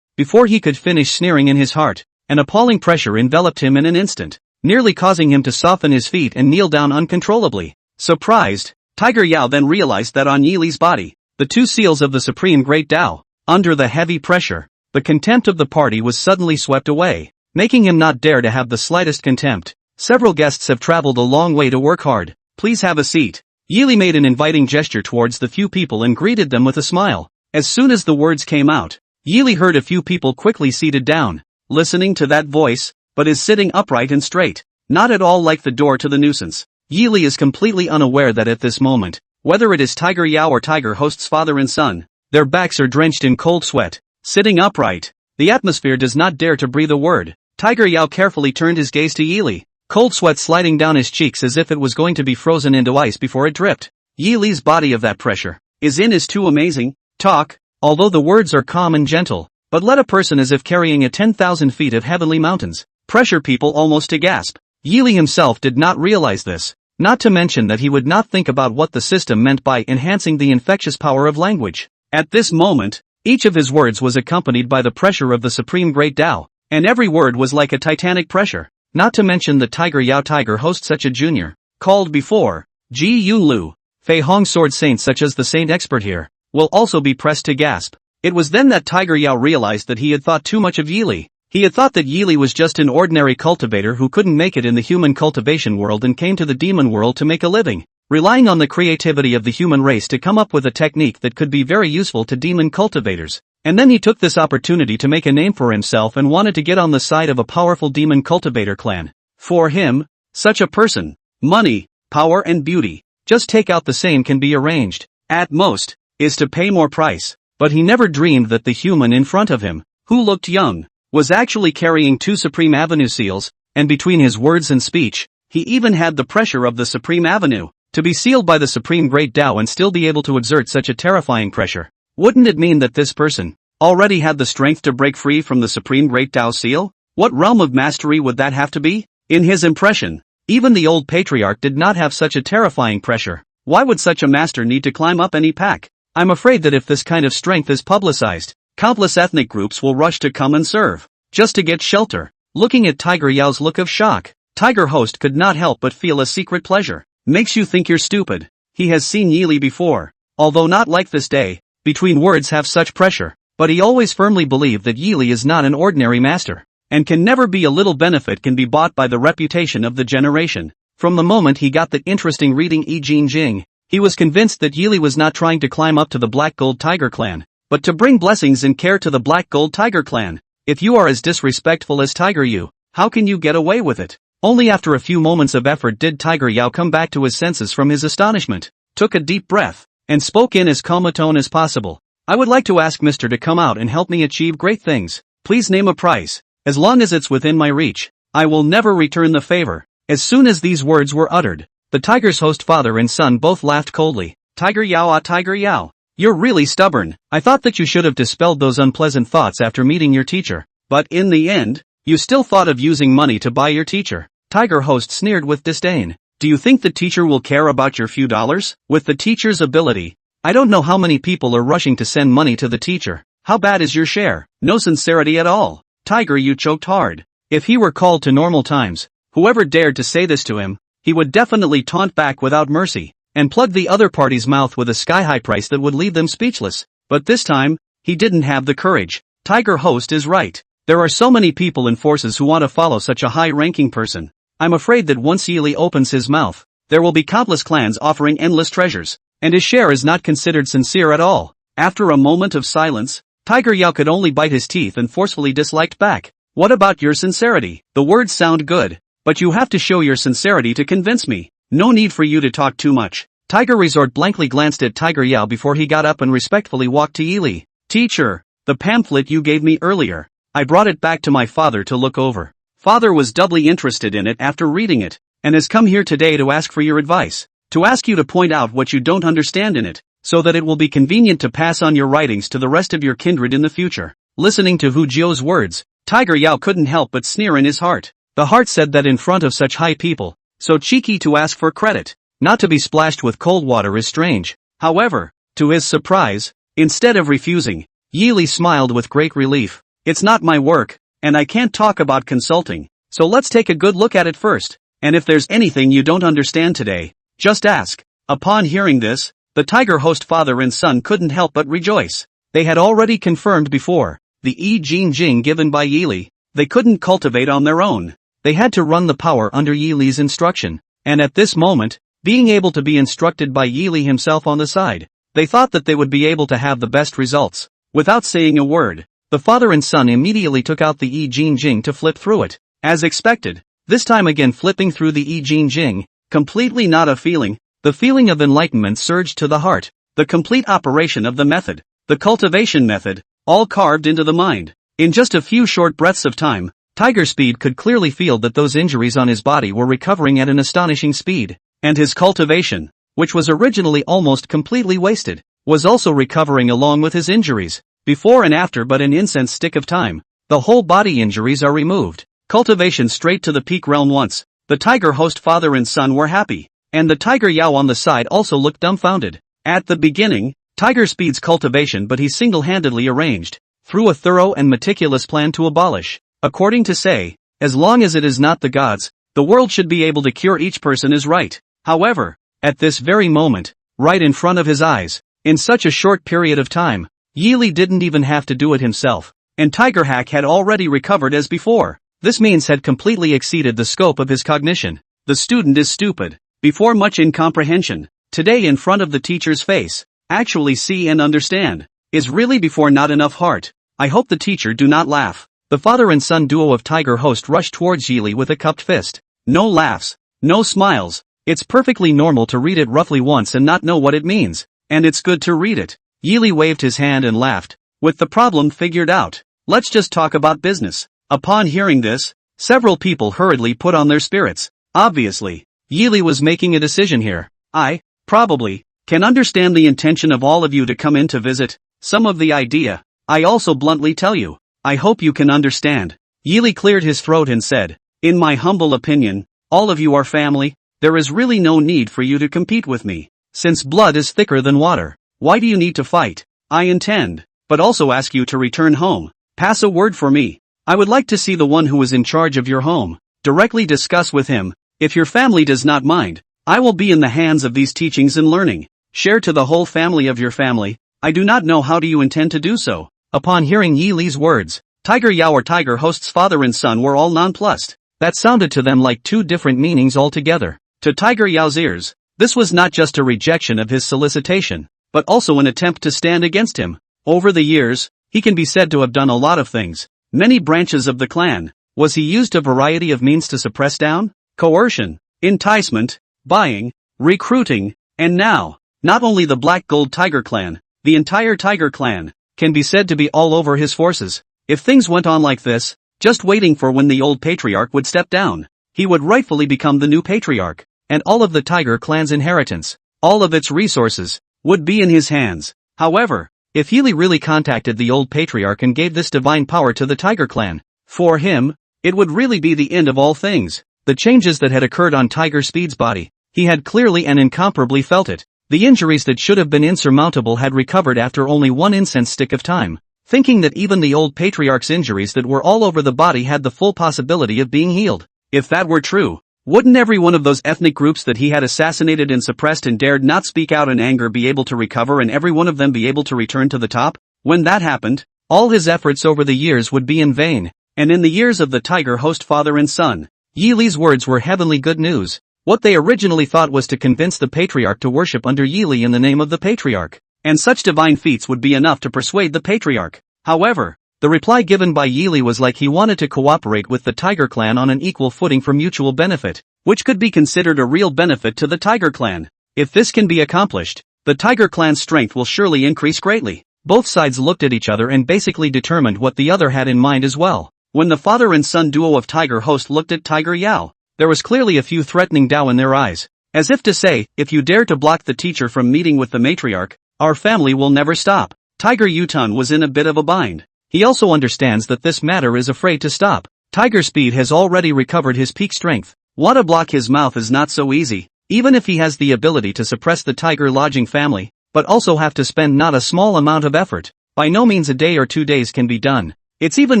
Before he could finish sneering in his heart, an appalling pressure enveloped him in an instant, nearly causing him to soften his feet and kneel down uncontrollably. Surprised, Tiger Yao then realized that on Yi Li's body, the two seals of the Supreme Great Tao, under the heavy pressure, the contempt of the party was suddenly swept away, making him not dare to have the slightest contempt. Several guests have traveled a long way to work hard. Please have a seat. Yi Li made an inviting gesture towards the few people and greeted them with a smile. As soon as the words came out, Yi Li heard a few people quickly seated down, listening to that voice, but is sitting upright and straight, not at all like the door to the nuisance. Yi Li is completely unaware that at this moment, whether it is Tiger Yao or Tiger Host's father and son, their backs are drenched in cold sweat. Sitting upright, the atmosphere does not dare to breathe a word. Tiger Yao carefully turned his gaze to Yi Li, cold sweat sliding down his cheeks as if it was going to be frozen into ice before it dripped. Yi Li's body of that pressure is too amazing. Talk, although the words are calm and gentle, but let a person as if carrying a 10,000 feet of heavenly mountains, pressure people almost to gasp. Yi Li himself did not realize this, not to mention that he would not think about what the system meant by enhancing the infectious power of language. At this moment, each of his words was accompanied by the pressure of the Supreme Great Tao, and every word was like a titanic pressure, not to mention the Tiger Yao Tiger Host such a junior, called before, Ji Yunlu, Fei Hong sword saint such as the saint expert here, will also be pressed to gasp. It was then that Tiger Yao realized that he had thought too much of Yi Li. He had thought that Yi Li was just an ordinary cultivator who couldn't make it in the human cultivation world and came to the demon world to make a living, relying on the creativity of the human race to come up with a technique that could be very useful to demon cultivators. And then he took this opportunity to make a name for himself and wanted to get on the side of a powerful demon cultivator clan. For him, such a person, money, power and beauty, just take out the same can be arranged, at most, is to pay more price. But he never dreamed that the human in front of him, who looked young, was actually carrying two Supreme Avenue seals, and between his words and speech, he even had the pressure of the Supreme Avenue. To be sealed by the Supreme Great Tao and still be able to exert such a terrifying pressure, wouldn't it mean that this person already had the strength to break free from the Supreme Great Tao seal? What realm of mastery would that have to be? In his impression, even the old patriarch did not have such a terrifying pressure. Why would such a master need to climb up any pack? I'm afraid that if this kind of strength is publicized, countless ethnic groups will rush to come and serve, just to get shelter. Looking at Tiger Yao's look of shock, Tiger Host could not help but feel a secret pleasure. Makes you think you're stupid. He has seen Yi Li before, although not like this day, between words have such pressure, but he always firmly believed that Yi Li is not an ordinary master, and can never be a little benefit can be bought by the reputation of the generation. From the moment he got the interesting reading I Jin Jing, he was convinced that Yi Li was not trying to climb up to the Black Gold Tiger clan, but to bring blessings and care to the Black Gold Tiger clan. If you are as disrespectful as Tiger Yu, how can you get away with it? Only after a few moments of effort did Tiger Yao come back to his senses from his astonishment, took a deep breath, and spoke in as calm a tone as possible. I would like to ask Mr. to come out and help me achieve great things. Please name a price. As long as it's within my reach, I will never return the favor. As soon as these words were uttered, the Tiger's host father and son both laughed coldly. Tiger Yao, Tiger Yao, you're really stubborn. I thought that you should have dispelled those unpleasant thoughts after meeting your teacher, but in the end, you still thought of using money to buy your teacher. Tiger Host sneered with disdain. Do you think the teacher will care about your few dollars? With the teacher's ability, I don't know how many people are rushing to send money to the teacher. How bad is your share? No sincerity at all. Tiger Yu choked hard. If he were called to normal times, whoever dared to say this to him, he would definitely taunt back without mercy, and plug the other party's mouth with a sky-high price that would leave them speechless. But this time, he didn't have the courage. Tiger Host is right. There are so many people and forces who want to follow such a high-ranking person. I'm afraid that once Yi Li opens his mouth, there will be countless clans offering endless treasures, and his share is not considered sincere at all. After a moment of silence, Tiger Yao could only bite his teeth and forcefully disliked back. What about your sincerity? The words sound good, but you have to show your sincerity to convince me. No need for you to talk too much. Tiger Resort blankly glanced at Tiger Yao before he got up and respectfully walked to Yi Li. Teacher, the pamphlet you gave me earlier, I brought it back to my father to look over. Father was doubly interested in it after reading it, and has come here today to ask for your advice, to ask you to point out what you don't understand in it, so that it will be convenient to pass on your writings to the rest of your kindred in the future. Listening to Hu Jiu's words, Tiger Yao couldn't help but sneer in his heart. The heart said that in front of such high people, so cheeky to ask for credit, not to be splashed with cold water is strange. However, to his surprise, instead of refusing, Yili smiled with great relief. It's not my work, and I can't talk about consulting, so let's take a good look at it first, and if there's anything you don't understand today, just ask. Upon hearing this, the tiger host father and son couldn't help but rejoice. They had already confirmed before, the I Ching Jing given by Yili, they couldn't cultivate on their own. They had to run the power under Yili's instruction, and at this moment, being able to be instructed by Yili himself on the side, they thought that they would be able to have the best results. Without saying a word, the father and son immediately took out the I Ching Jing to flip through it, as expected, this time again flipping through the I Ching Jing, completely not a feeling, the feeling of enlightenment surged to the heart, the complete operation of the method, the cultivation method, all carved into the mind. In just a few short breaths of time, Tiger Speed could clearly feel that those injuries on his body were recovering at an astonishing speed, and his cultivation, which was originally almost completely wasted, was also recovering along with his injuries. Before and after but an incense stick of time, the whole body injuries are removed. Cultivation straight to the peak realm once. The tiger host father and son were happy, and the tiger Yao on the side also looked dumbfounded. At the beginning, Tiger Speed's cultivation but he single-handedly arranged, through a thorough and meticulous plan to abolish. According to say, as long as it is not the gods, the world should be able to cure each person is right. However, at this very moment, right in front of his eyes, in such a short period of time, Yili didn't even have to do it himself, and Tiger Hack had already recovered as before. This means had completely exceeded the scope of his cognition. The student is stupid, before much incomprehension, today in front of the teacher's face, actually see and understand, is really before not enough heart. I hope the teacher do not laugh. The father and son duo of Tiger Host rushed towards Yili with a cupped fist. No laughs, no smiles, it's perfectly normal to read it roughly once and not know what it means, and it's good to read it. Yili waved his hand and laughed, with the problem figured out. Let's just talk about business. Upon hearing this, several people hurriedly put on their spirits. Obviously, Yili was making a decision here. I, probably, can understand the intention of all of you to come in to visit, some of the idea. I also bluntly tell you, I hope you can understand. Yili cleared his throat and said, in my humble opinion, all of you are family, there is really no need for you to compete with me. Since blood is thicker than water, why do you need to fight? I intend, but also ask you to return home. Pass a word for me. I would like to see the one who is in charge of your home. Directly discuss with him. If your family does not mind, I will be in the hands of these teachings and learning. Share to the whole family of your family. I do not know how do you intend to do so. Upon hearing Yili's words, Tiger Yao or Tiger Host's father and son were all nonplussed. That sounded to them like two different meanings altogether. To Tiger Yao's ears, this was not just a rejection of his solicitation, but also an attempt to stand against him. Over the years, he can be said to have done a lot of things. Many branches of the clan. Was he used a variety of means to suppress down? Coercion, enticement, buying, recruiting, and now, not only the Black Gold Tiger clan, the entire Tiger clan, can be said to be all over his forces. If things went on like this, just waiting for when the old patriarch would step down, he would rightfully become the new patriarch, and all of the Tiger clan's inheritance, all of its resources, would be in his hands. However, if Healy really contacted the old patriarch and gave this divine power to the Tiger clan, for him, it would really be the end of all things. The changes that had occurred on Tiger Speed's body, he had clearly and incomparably felt it. The injuries that should have been insurmountable had recovered after only one incense stick of time. Thinking that even the old patriarch's injuries that were all over the body had the full possibility of being healed. If that were true, wouldn't every one of those ethnic groups that he had assassinated and suppressed and dared not speak out in anger be able to recover and every one of them be able to return to the top? When that happened, all his efforts over the years would be in vain, and in the years of the Tiger Host father and son, Yi Li's words were heavenly good news. What they originally thought was to convince the patriarch to worship under Yi Li in the name of the patriarch, and such divine feats would be enough to persuade the patriarch. However, the reply given by Yi Li was like he wanted to cooperate with the Tiger clan on an equal footing for mutual benefit, which could be considered a real benefit to the Tiger clan. If this can be accomplished, the Tiger clan's strength will surely increase greatly. Both sides looked at each other and basically determined what the other had in mind as well. When the father and son duo of Tiger Host looked at Tiger Yao, there was clearly a few threatening doubt in their eyes, as if to say, if you dare to block the teacher from meeting with the matriarch, our family will never stop. Tiger Yutun was in a bit of a bind. he also understands that this matter is afraid to stop. Tiger Speed has already recovered his peak strength. Want to block his mouth is not so easy, even if he has the ability to suppress the tiger lodging family, but also have to spend not a small amount of effort. By no means a day or 2 days can be done. It's even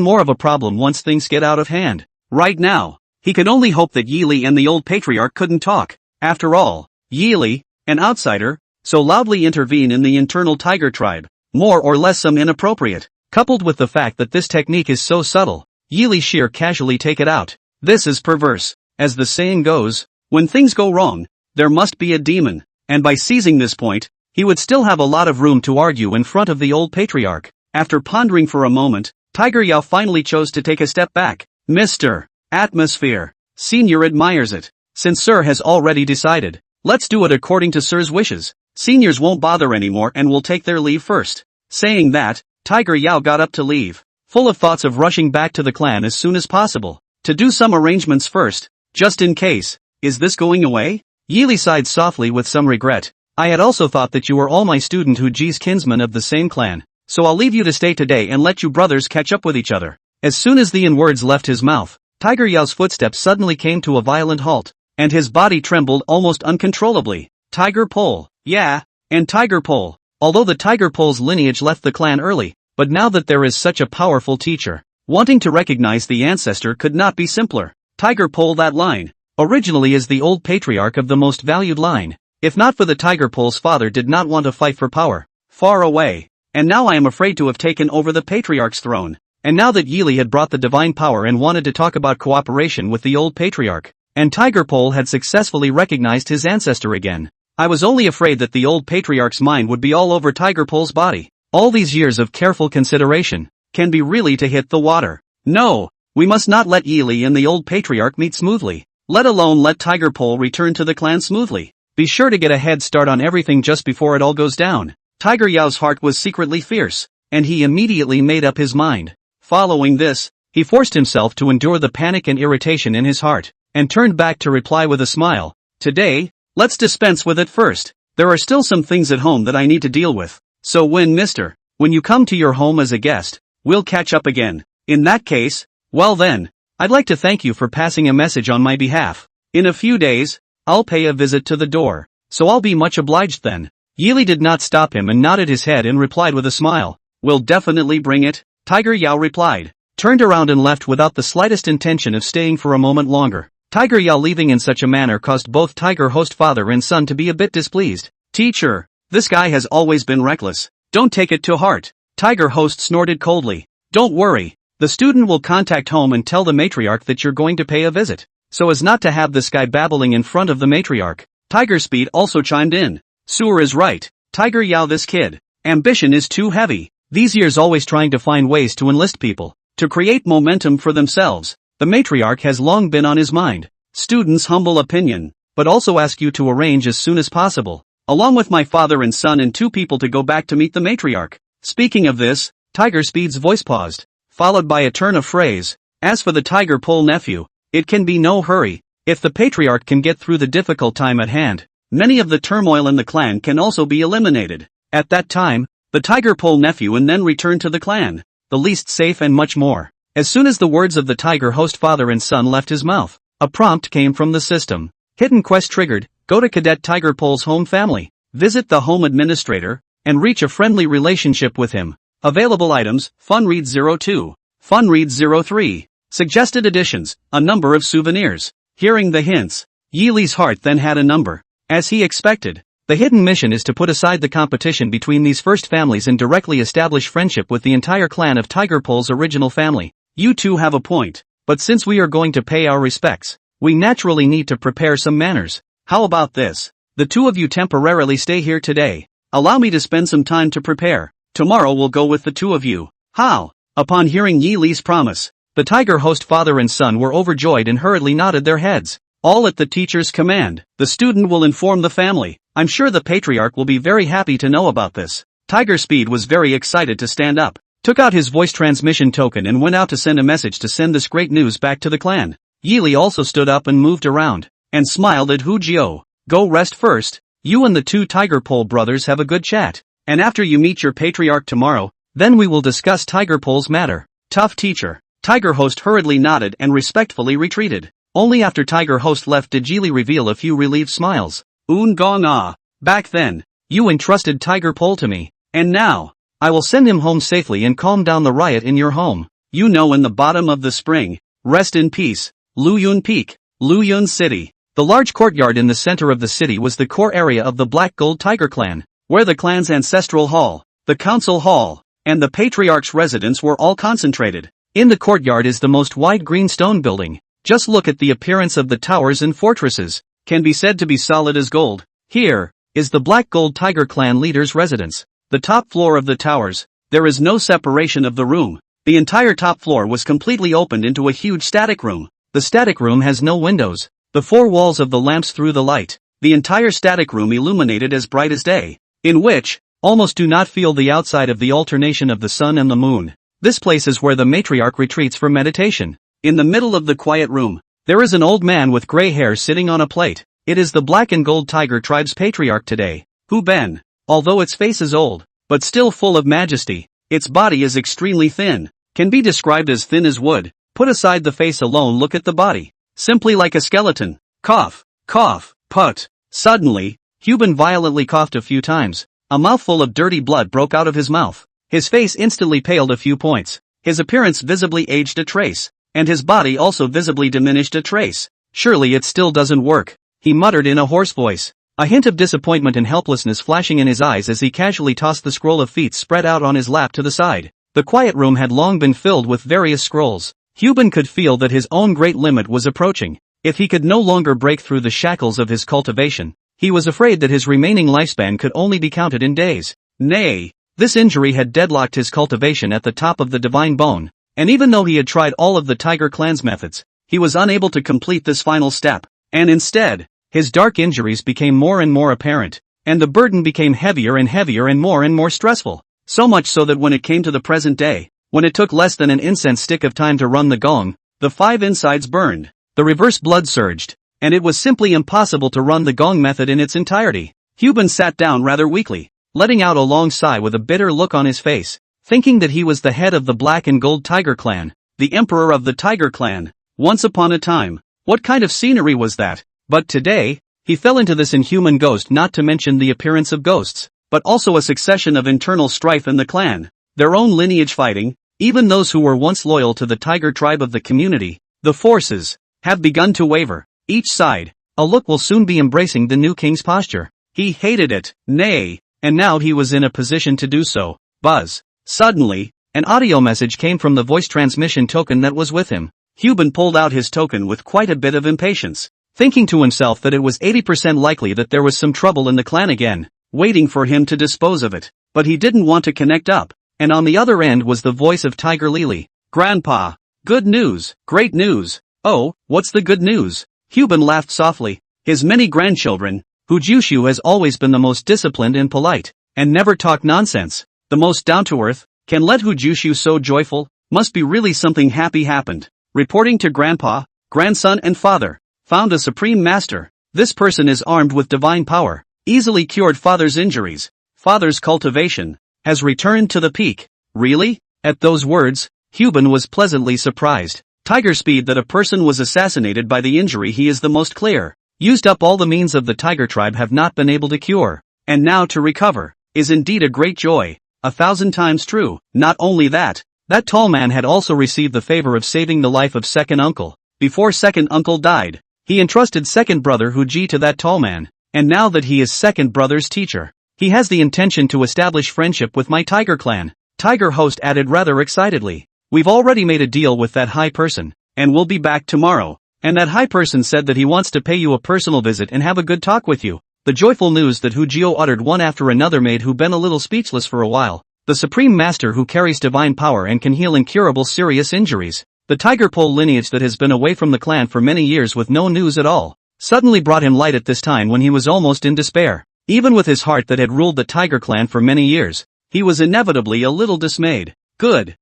more of a problem once things get out of hand. Right now, he could only hope that Yili and the old patriarch couldn't talk. After all, Yili, an outsider, so loudly intervene in the internal tiger tribe, more or less some inappropriate, coupled with the fact that this technique is so subtle, Yili sheer casually take it out. This is perverse. As the saying goes, when things go wrong, there must be a demon, and by seizing this point, he would still have a lot of room to argue in front of the old patriarch. After pondering for a moment, Tiger Yao finally chose to take a step back. Mr. Atmosphere. Senior admires it. Since Sir has already decided, let's do it according to Sir's wishes. Seniors won't bother anymore and will take their leave first. Saying that, Tiger Yao got up to leave, full of thoughts of rushing back to the clan as soon as possible, to do some arrangements first, just in case. Is this going away? Yili sighed softly with some regret. I had also thought that you were all my student Huji's kinsmen of the same clan, so I'll leave you to stay today and let you brothers catch up with each other. As soon as the words left his mouth, Tiger Yao's footsteps suddenly came to a violent halt, and his body trembled almost uncontrollably. Tiger Pole. Yeah, and Tiger Pole. Although the Tiger Pole's lineage left the clan early, but now that there is such a powerful teacher, wanting to recognize the ancestor could not be simpler. Tiger Pole, that line, originally is the old patriarch of the most valued line. If not for the Tiger Pole's father did not want to fight for power, far away, and now I am afraid to have taken over the patriarch's throne. And now that Yili had brought the divine power and wanted to talk about cooperation with the old patriarch, and Tiger Pole had successfully recognized his ancestor again, I was only afraid that the old patriarch's mind would be all over Tiger Pole's body. All these years of careful consideration can be really to hit the water. No, we must not let Yili and the old patriarch meet smoothly, let alone let Tiger Pole return to the clan smoothly. Be sure to get a head start on everything just before it all goes down. Tiger Yao's heart was secretly fierce, and he immediately made up his mind. Following this, he forced himself to endure the panic and irritation in his heart, and turned back to reply with a smile. Today, let's dispense with it first. There are still some things at home that I need to deal with. So when you come to your home as a guest, we'll catch up again. In that case, well then, I'd like to thank you for passing a message on my behalf. In a few days, I'll pay a visit to the door, so I'll be much obliged then. Yili did not stop him and nodded his head and replied with a smile. We'll definitely bring it, Tiger Yao replied, turned around and left without the slightest intention of staying for a moment longer. Tiger Yao leaving in such a manner caused both Tiger Host father and son to be a bit displeased. Teacher, this guy has always been reckless. Don't take it to heart. Tiger Host snorted coldly. Don't worry, the student will contact home and tell the matriarch that you're going to pay a visit, so as not to have this guy babbling in front of the matriarch. Tiger Speed also chimed in. Suer is right, Tiger Yao, this kid. Ambition is too heavy. These years always trying to find ways to enlist people, to create momentum for themselves. The matriarch has long been on his mind. Students' humble opinion, but also ask you to arrange as soon as possible, along with my father and son and 2 people to go back to meet the matriarch. Speaking of this, Tiger Speed's voice paused, followed by a turn of phrase. As for the Tiger Pole nephew, it can be no hurry. If the patriarch can get through the difficult time at hand, many of the turmoil in the clan can also be eliminated. At that time, the Tiger Pole nephew and then return to the clan, the least safe and much more. As soon as the words of the Tiger Host father and son left his mouth, a prompt came from the system. Hidden quest triggered. Go to Cadet Tiger Pole's home family, visit the home administrator, and reach a friendly relationship with him. Available items, Fun Read 02, Fun Read 03. Suggested additions, a number of souvenirs. Hearing the hints, Yili's heart then had a number. As he expected, the hidden mission is to put aside the competition between these first families and directly establish friendship with the entire clan of Tiger Pole's original family. You two have a point, but since we are going to pay our respects, we naturally need to prepare some manners. How about this? The 2 of you temporarily stay here today. Allow me to spend some time to prepare. Tomorrow we'll go with the 2 of you. How? Upon hearing Yi Li's promise, the Tiger Host father and son were overjoyed and hurriedly nodded their heads. All at the teacher's command. The student will inform the family. I'm sure the patriarch will be very happy to know about this. Tiger Speed was very excited to stand up, took out his voice transmission token and went out to send a message to send this great news back to the clan. Yili also stood up and moved around, and smiled at Hu Jiao. Go rest first. You and the 2 Tiger Pole brothers have a good chat, and after you meet your patriarch tomorrow, Then we will discuss Tiger Pole's matter. Tough teacher. Tiger Host hurriedly nodded and respectfully retreated. Only after Tiger Host left did Geely reveal a few relieved smiles. Gong ah. Back then, you entrusted Tiger Pole to me. And now, I will send him home safely and calm down the riot in your home. You know, in the bottom of the spring. Rest in peace. Luyun Peak. Luyun City. The large courtyard in the center of the city was the core area of the Black Gold Tiger clan, where the clan's ancestral hall, the council hall, and the patriarch's residence were all concentrated. In the courtyard is the most wide green stone building. Just look at the appearance of the towers and fortresses. Can be said to be solid as gold. Here is the Black Gold Tiger clan leader's residence. The top floor of the towers. There is no separation of the room. The entire top floor was completely opened into a huge static room. The static room has no windows. The four walls of the lamps through the light. The entire static room illuminated as bright as day, in which almost do not feel the outside of the alternation of the sun and the moon. This place is where the matriarch retreats for meditation. In the middle of the quiet room, there is an old man with gray hair sitting on a plate. It is the Black and Gold Tiger tribe's patriarch today, Hu Ben. Although its face is old, but still full of majesty, its body is extremely thin, can be described as thin as wood. Put aside the face alone, look at the body. Simply like a skeleton. Cough, cough, put. Suddenly, Hu Ben violently coughed a few times. A mouthful of dirty blood broke out of his mouth. His face instantly paled a few points. His appearance visibly aged a trace. And his body also visibly diminished a trace. Surely it still doesn't work, he muttered in a hoarse voice. A hint of disappointment and helplessness flashing in his eyes as he casually tossed the scroll of feats spread out on his lap to the side. The quiet room had long been filled with various scrolls. Hu Ben could feel that his own great limit was approaching. If he could no longer break through the shackles of his cultivation, he was afraid that his remaining lifespan could only be counted in days. Nay, this injury had deadlocked his cultivation at the top of the divine bone, and even though he had tried all of the Tiger clan's methods, he was unable to complete this final step, and instead, his dark injuries became more and more apparent, and the burden became heavier and more stressful. So much so that when it came to the present day, when it took less than an incense stick of time to run the gong, the 5 insides burned, the reverse blood surged, and it was simply impossible to run the gong method in its entirety. Hu Ben sat down rather weakly, letting out a long sigh with a bitter look on his face, thinking that he was the head of the Black and Gold Tiger clan, the emperor of the Tiger clan. Once upon a time, what kind of scenery was that? But today, he fell into this inhuman ghost, not to mention the appearance of ghosts, but also a succession of internal strife in the clan, their own lineage fighting, even those who were once loyal to the Tiger tribe of the community. The forces have begun to waver. Each side, a look will soon be embracing the new king's posture. He hated it, nay, and now he was in a position to do so. Buzz. Suddenly, an audio message came from the voice transmission token that was with him. Hu Ben pulled out his token with quite a bit of impatience, thinking to himself that it was 80% likely that there was some trouble in the clan again, waiting for him to dispose of it. But he didn't want to connect up, and on the other end was the voice of Tiger Lily. Grandpa. Good news, great news. Oh, what's the good news? Hu Ben laughed softly. His many grandchildren, who Jushu has always been the most disciplined and polite, and never talked nonsense, the most down-to-earth, can let Hu Jushu so joyful, must be really something happy happened. Reporting to grandpa, grandson and father, found a supreme master. This person is armed with divine power, easily cured father's injuries. Father's cultivation has returned to the peak. Really? At those words, Hu Ben was pleasantly surprised. Tiger speed that a person was assassinated by the injury he is the most clear. Used up all the means of the Tiger tribe have not been able to cure, and now to recover, is indeed a great joy, 1,000 times true. Not only that, that tall man had also received the favor of saving the life of second uncle. Before second uncle died, he entrusted second brother Huji to that tall man, and now that he is second brother's teacher, he has the intention to establish friendship with my Tiger clan. Tiger Host added rather excitedly. We've already made a deal with that high person, and we'll be back tomorrow. And that high person said that he wants to pay you a personal visit and have a good talk with you. The joyful news that Hujio uttered one after another made Hu Ben a little speechless for a while. The supreme master who carries divine power and can heal incurable serious injuries. The Tiger Pole lineage that has been away from the clan for many years with no news at all, suddenly brought him light at this time when he was almost in despair. Even with his heart that had ruled the Tiger clan for many years, he was inevitably a little dismayed. Good.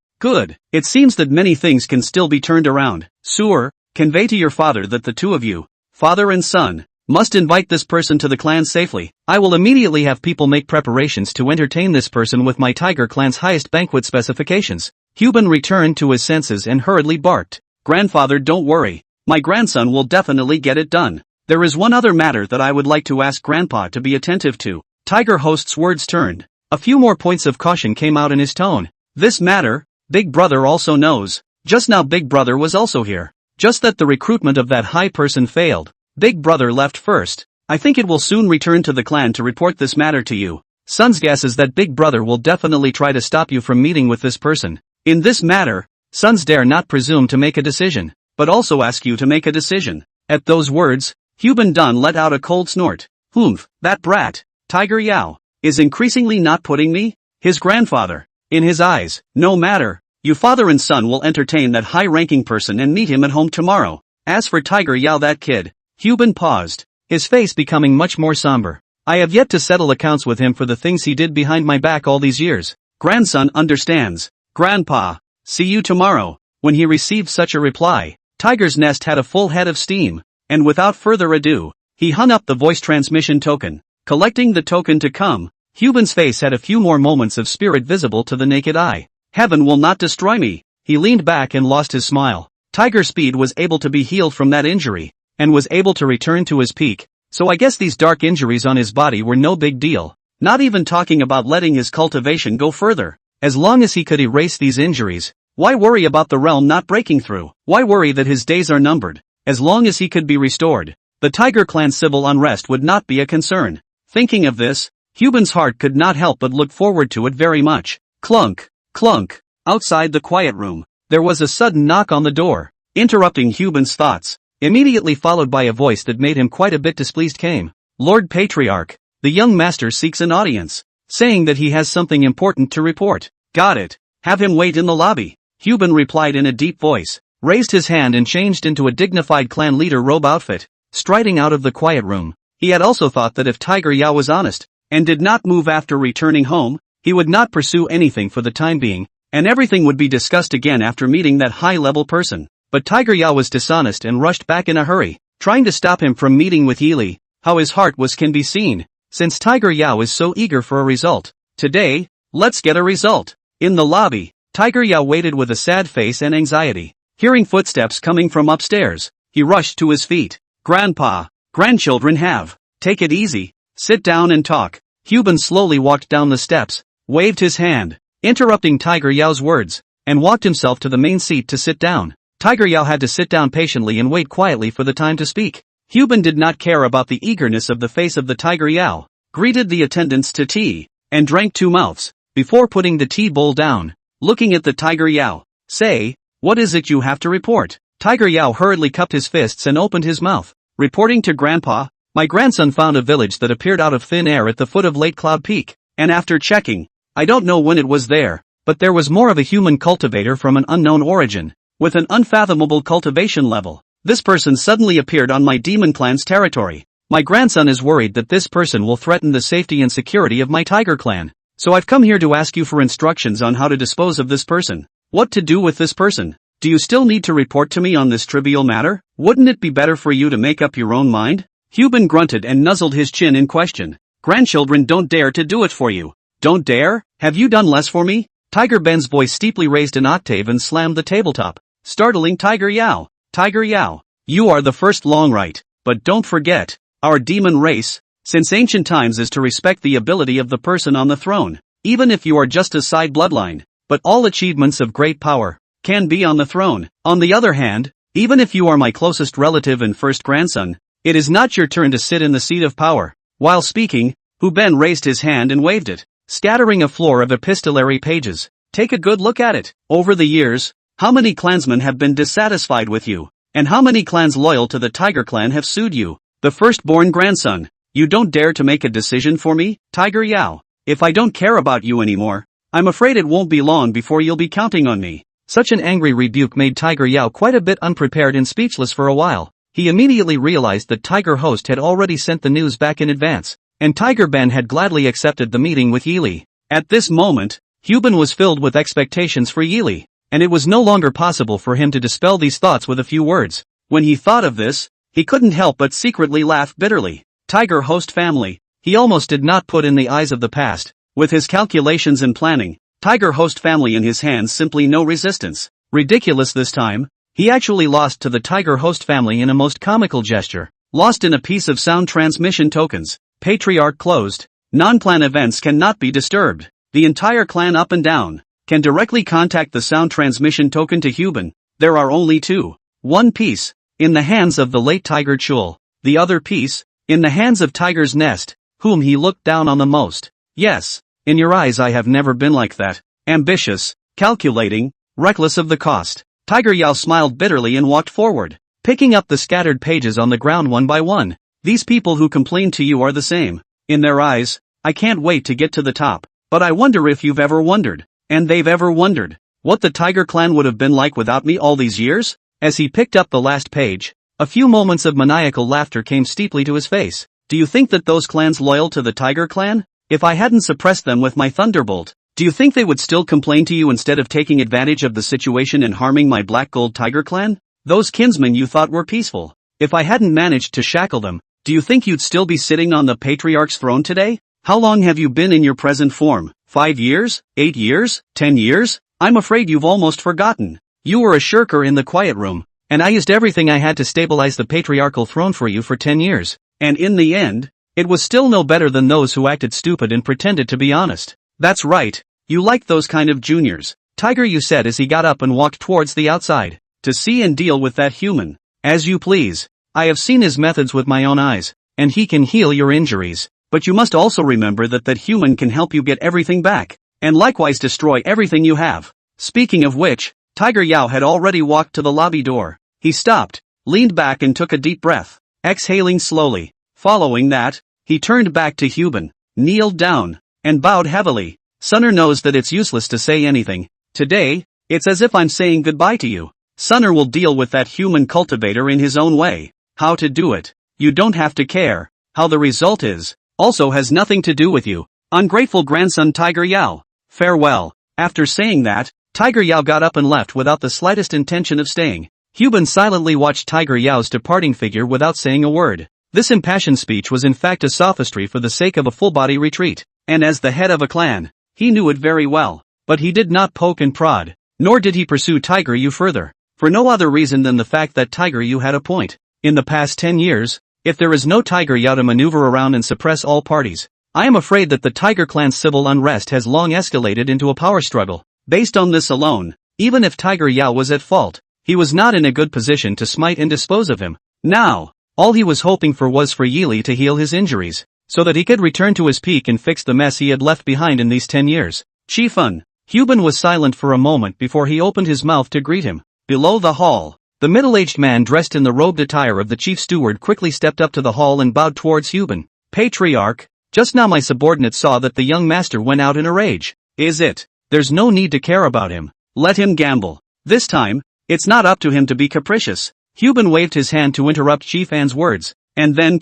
It seems that many things can still be turned around. Sur, convey to your father that the two of you, father and son, Must invite this person to the clan safely. I will immediately have people make preparations to entertain this person with my tiger clan's highest banquet specifications. Hyuban returned to his senses and hurriedly barked. Grandfather, don't worry. My grandson will definitely get it done. There is one other matter that I would like to ask Grandpa to be attentive to. Tiger host's words turned. A few more points of caution came out in his tone. This matter, Big Brother also knows. Just now Big Brother was also here. Just that the recruitment of that high person failed. Big Brother left first. I think it will soon return to the clan to report this matter to you. Sun's guesses that Big Brother will definitely try to stop you from meeting with this person. In this matter, Sons dare not presume to make a decision, but also ask you to make a decision. At those words, Hyuban Dun let out a cold snort. Humph, that brat, Tiger Yao, is increasingly not putting me, his grandfather, in his eyes. No matter, you father and son will entertain that high-ranking person and meet him at home tomorrow. As for Tiger Yao, that kid, Hyuban paused, his face becoming much more somber. I have yet to settle accounts with him for the things he did behind my back all these years. Grandson understands. Grandpa, see you tomorrow. When he received such a reply, Tiger's Nest had a full head of steam, and without further ado, he hung up the voice transmission token. Collecting the token to come, Hyuban's face had a few more moments of spirit visible to the naked eye. Heaven will not destroy me. He leaned back and lost his smile. Tiger Speed was able to be healed from that injury, and was able to return to his peak, so I guess these dark injuries on his body were no big deal. Not even talking about letting his cultivation go further. As long as he could erase these injuries, why worry about the realm not breaking through? Why worry that his days are numbered? As long as he could be restored, the Tiger Clan civil unrest would not be a concern. Thinking of this, Hyuban's heart could not help but look forward to it very much. Clunk, clunk. Outside the quiet room, there was a sudden knock on the door, interrupting Hyuban's thoughts. Immediately followed by a voice that made him quite a bit displeased came. Lord Patriarch, the young master seeks an audience, saying that he has something important to report. Got it. Have him wait in the lobby. Hyuban replied in a deep voice, raised his hand and changed into a dignified clan leader robe outfit, striding out of the quiet room. He had also thought that if Tiger Yao was honest, and did not move after returning home, he would not pursue anything for the time being, and everything would be discussed again after meeting that high-level person. But Tiger Yao was dishonest and rushed back in a hurry, trying to stop him from meeting with Yili. How his heart was can be seen, since Tiger Yao is so eager for a result. Today, let's get a result. In the lobby, Tiger Yao waited with a sad face and anxiety. Hearing footsteps coming from upstairs, he rushed to his feet. Grandpa, grandchildren have. Take it easy, sit down and talk. Hyuban slowly walked down the steps, waved his hand, interrupting Tiger Yao's words, and walked himself to the main seat to sit down. Tiger Yao had to sit down patiently and wait quietly for the time to speak. Hyuban did not care about the eagerness of the face of the Tiger Yao, greeted the attendants to tea, and drank 2 mouths, before putting the tea bowl down. Looking at the Tiger Yao, say, what is it you have to report? Tiger Yao hurriedly cupped his fists and opened his mouth. Reporting to Grandpa, my grandson found a village that appeared out of thin air at the foot of Lake Cloud Peak, and after checking, I don't know when it was there, but there was more of a human cultivator from an unknown origin, with an unfathomable cultivation level. This person suddenly appeared on my demon clan's territory. My grandson is worried that this person will threaten the safety and security of my tiger clan. So I've come here to ask you for instructions on how to dispose of this person. What to do with this person? Do you still need to report to me on this trivial matter? Wouldn't it be better for you to make up your own mind? Hyuban grunted and nuzzled his chin in question. Grandchildren don't dare to do it for you. Don't dare? Have you done less for me? Tiger Ben's voice steeply raised an octave and slammed the tabletop, startling Tiger Yao. Tiger Yao, you are the first long right, but don't forget, our demon race, since ancient times is to respect the ability of the person on the throne, even if you are just a side bloodline, but all achievements of great power can be on the throne. On the other hand, even if you are my closest relative and first grandson, it is not your turn to sit in the seat of power. While speaking, Ben raised his hand and waved it, scattering a floor of epistolary pages. Take a good look at it. Over the years, how many clansmen have been dissatisfied with you, and how many clans loyal to the Tiger Clan have sued you? The firstborn grandson, you don't dare to make a decision for me, Tiger Yao. If I don't care about you anymore, I'm afraid it won't be long before you'll be counting on me. Such an angry rebuke made Tiger Yao quite a bit unprepared and speechless for a while. He immediately realized that Tiger Host had already sent the news back in advance, and Tiger Ben had gladly accepted the meeting with Yili. At this moment, Hyuban was filled with expectations for Yili, and it was no longer possible for him to dispel these thoughts with a few words. When he thought of this, He couldn't help but secretly laugh bitterly. Tiger host family. He almost did not put in the eyes of the past. With his calculations and planning, Tiger host family in his hands, simply no resistance. Ridiculous this time. He actually lost to the Tiger host family in a most comical gesture. Lost in a piece of sound transmission tokens. Patriarch closed. Non-clan events cannot be disturbed. The entire clan up and down can directly contact the sound transmission token to Huban. There are only two. One piece, in the hands of the late Tiger Chul. The other piece, in the hands of Tiger's Nest, whom he looked down on the most. Yes, in your eyes I have never been like that. Ambitious, calculating, reckless of the cost. Tiger Yao smiled bitterly and walked forward, picking up the scattered pages on the ground one by one. These people who complain to you are the same. In their eyes, I can't wait to get to the top. But I wonder if you've ever wondered, and they've ever wondered, what the Tiger clan would have been like without me all these years? As he picked up the last page, a few moments of maniacal laughter came steeply to his face. Do you think that those clans loyal to the Tiger clan, if I hadn't suppressed them with my thunderbolt, do you think they would still complain to you instead of taking advantage of the situation and harming my Black Gold Tiger clan? Those kinsmen you thought were peaceful, if I hadn't managed to shackle them, do you think you'd still be sitting on the Patriarch's throne today? How long have you been in your present form? 5 years? 8 years? 10 years? I'm afraid you've almost forgotten. You were a shirker in the quiet room, and I used everything I had to stabilize the patriarchal throne for you for 10 years. And in the end, it was still no better than those who acted stupid and pretended to be honest. That's right, you like those kind of juniors. Tiger, you said as he got up and walked towards the outside, to see and deal with that human. As you please. I have seen his methods with my own eyes, and he can heal your injuries. But you must also remember that human can help you get everything back, and likewise destroy everything you have. Speaking of which, Tiger Yao had already walked to the lobby door. He stopped, leaned back and took a deep breath, exhaling slowly. Following that, he turned back to Huban, kneeled down, and bowed heavily. Sunner knows that it's useless to say anything. Today, it's as if I'm saying goodbye to you. Sunner will deal with that human cultivator in his own way. How to do it, you don't have to care. How the result is, also has nothing to do with you. Ungrateful grandson Tiger Yao. Farewell. After saying that, Tiger Yao got up and left without the slightest intention of staying. Huban silently watched Tiger Yao's departing figure without saying a word. This impassioned speech was in fact a sophistry for the sake of a full-body retreat, and as the head of a clan, he knew it very well. But he did not poke and prod, nor did he pursue Tiger Yu further, for no other reason than the fact that Tiger Yu had a point. In the past 10 years, if there is no Tiger Yao to maneuver around and suppress all parties, I am afraid that the Tiger clan's civil unrest has long escalated into a power struggle. Based on this alone, even if Tiger Yao was at fault, he was not in a good position to smite and dispose of him. Now, all he was hoping for was for Yili to heal his injuries, so that he could return to his peak and fix the mess he had left behind in these 10 years. Chiefun. Huban was silent for a moment before he opened his mouth to greet him. Below the hall, the middle-aged man dressed in the robed attire of the chief steward quickly stepped up to the hall and bowed towards Huban. Patriarch, just now my subordinate saw that the young master went out in a rage. Is it? There's no need to care about him. Let him gamble. This time, it's not up to him to be capricious. Huban waved his hand to interrupt Chief An's words, and then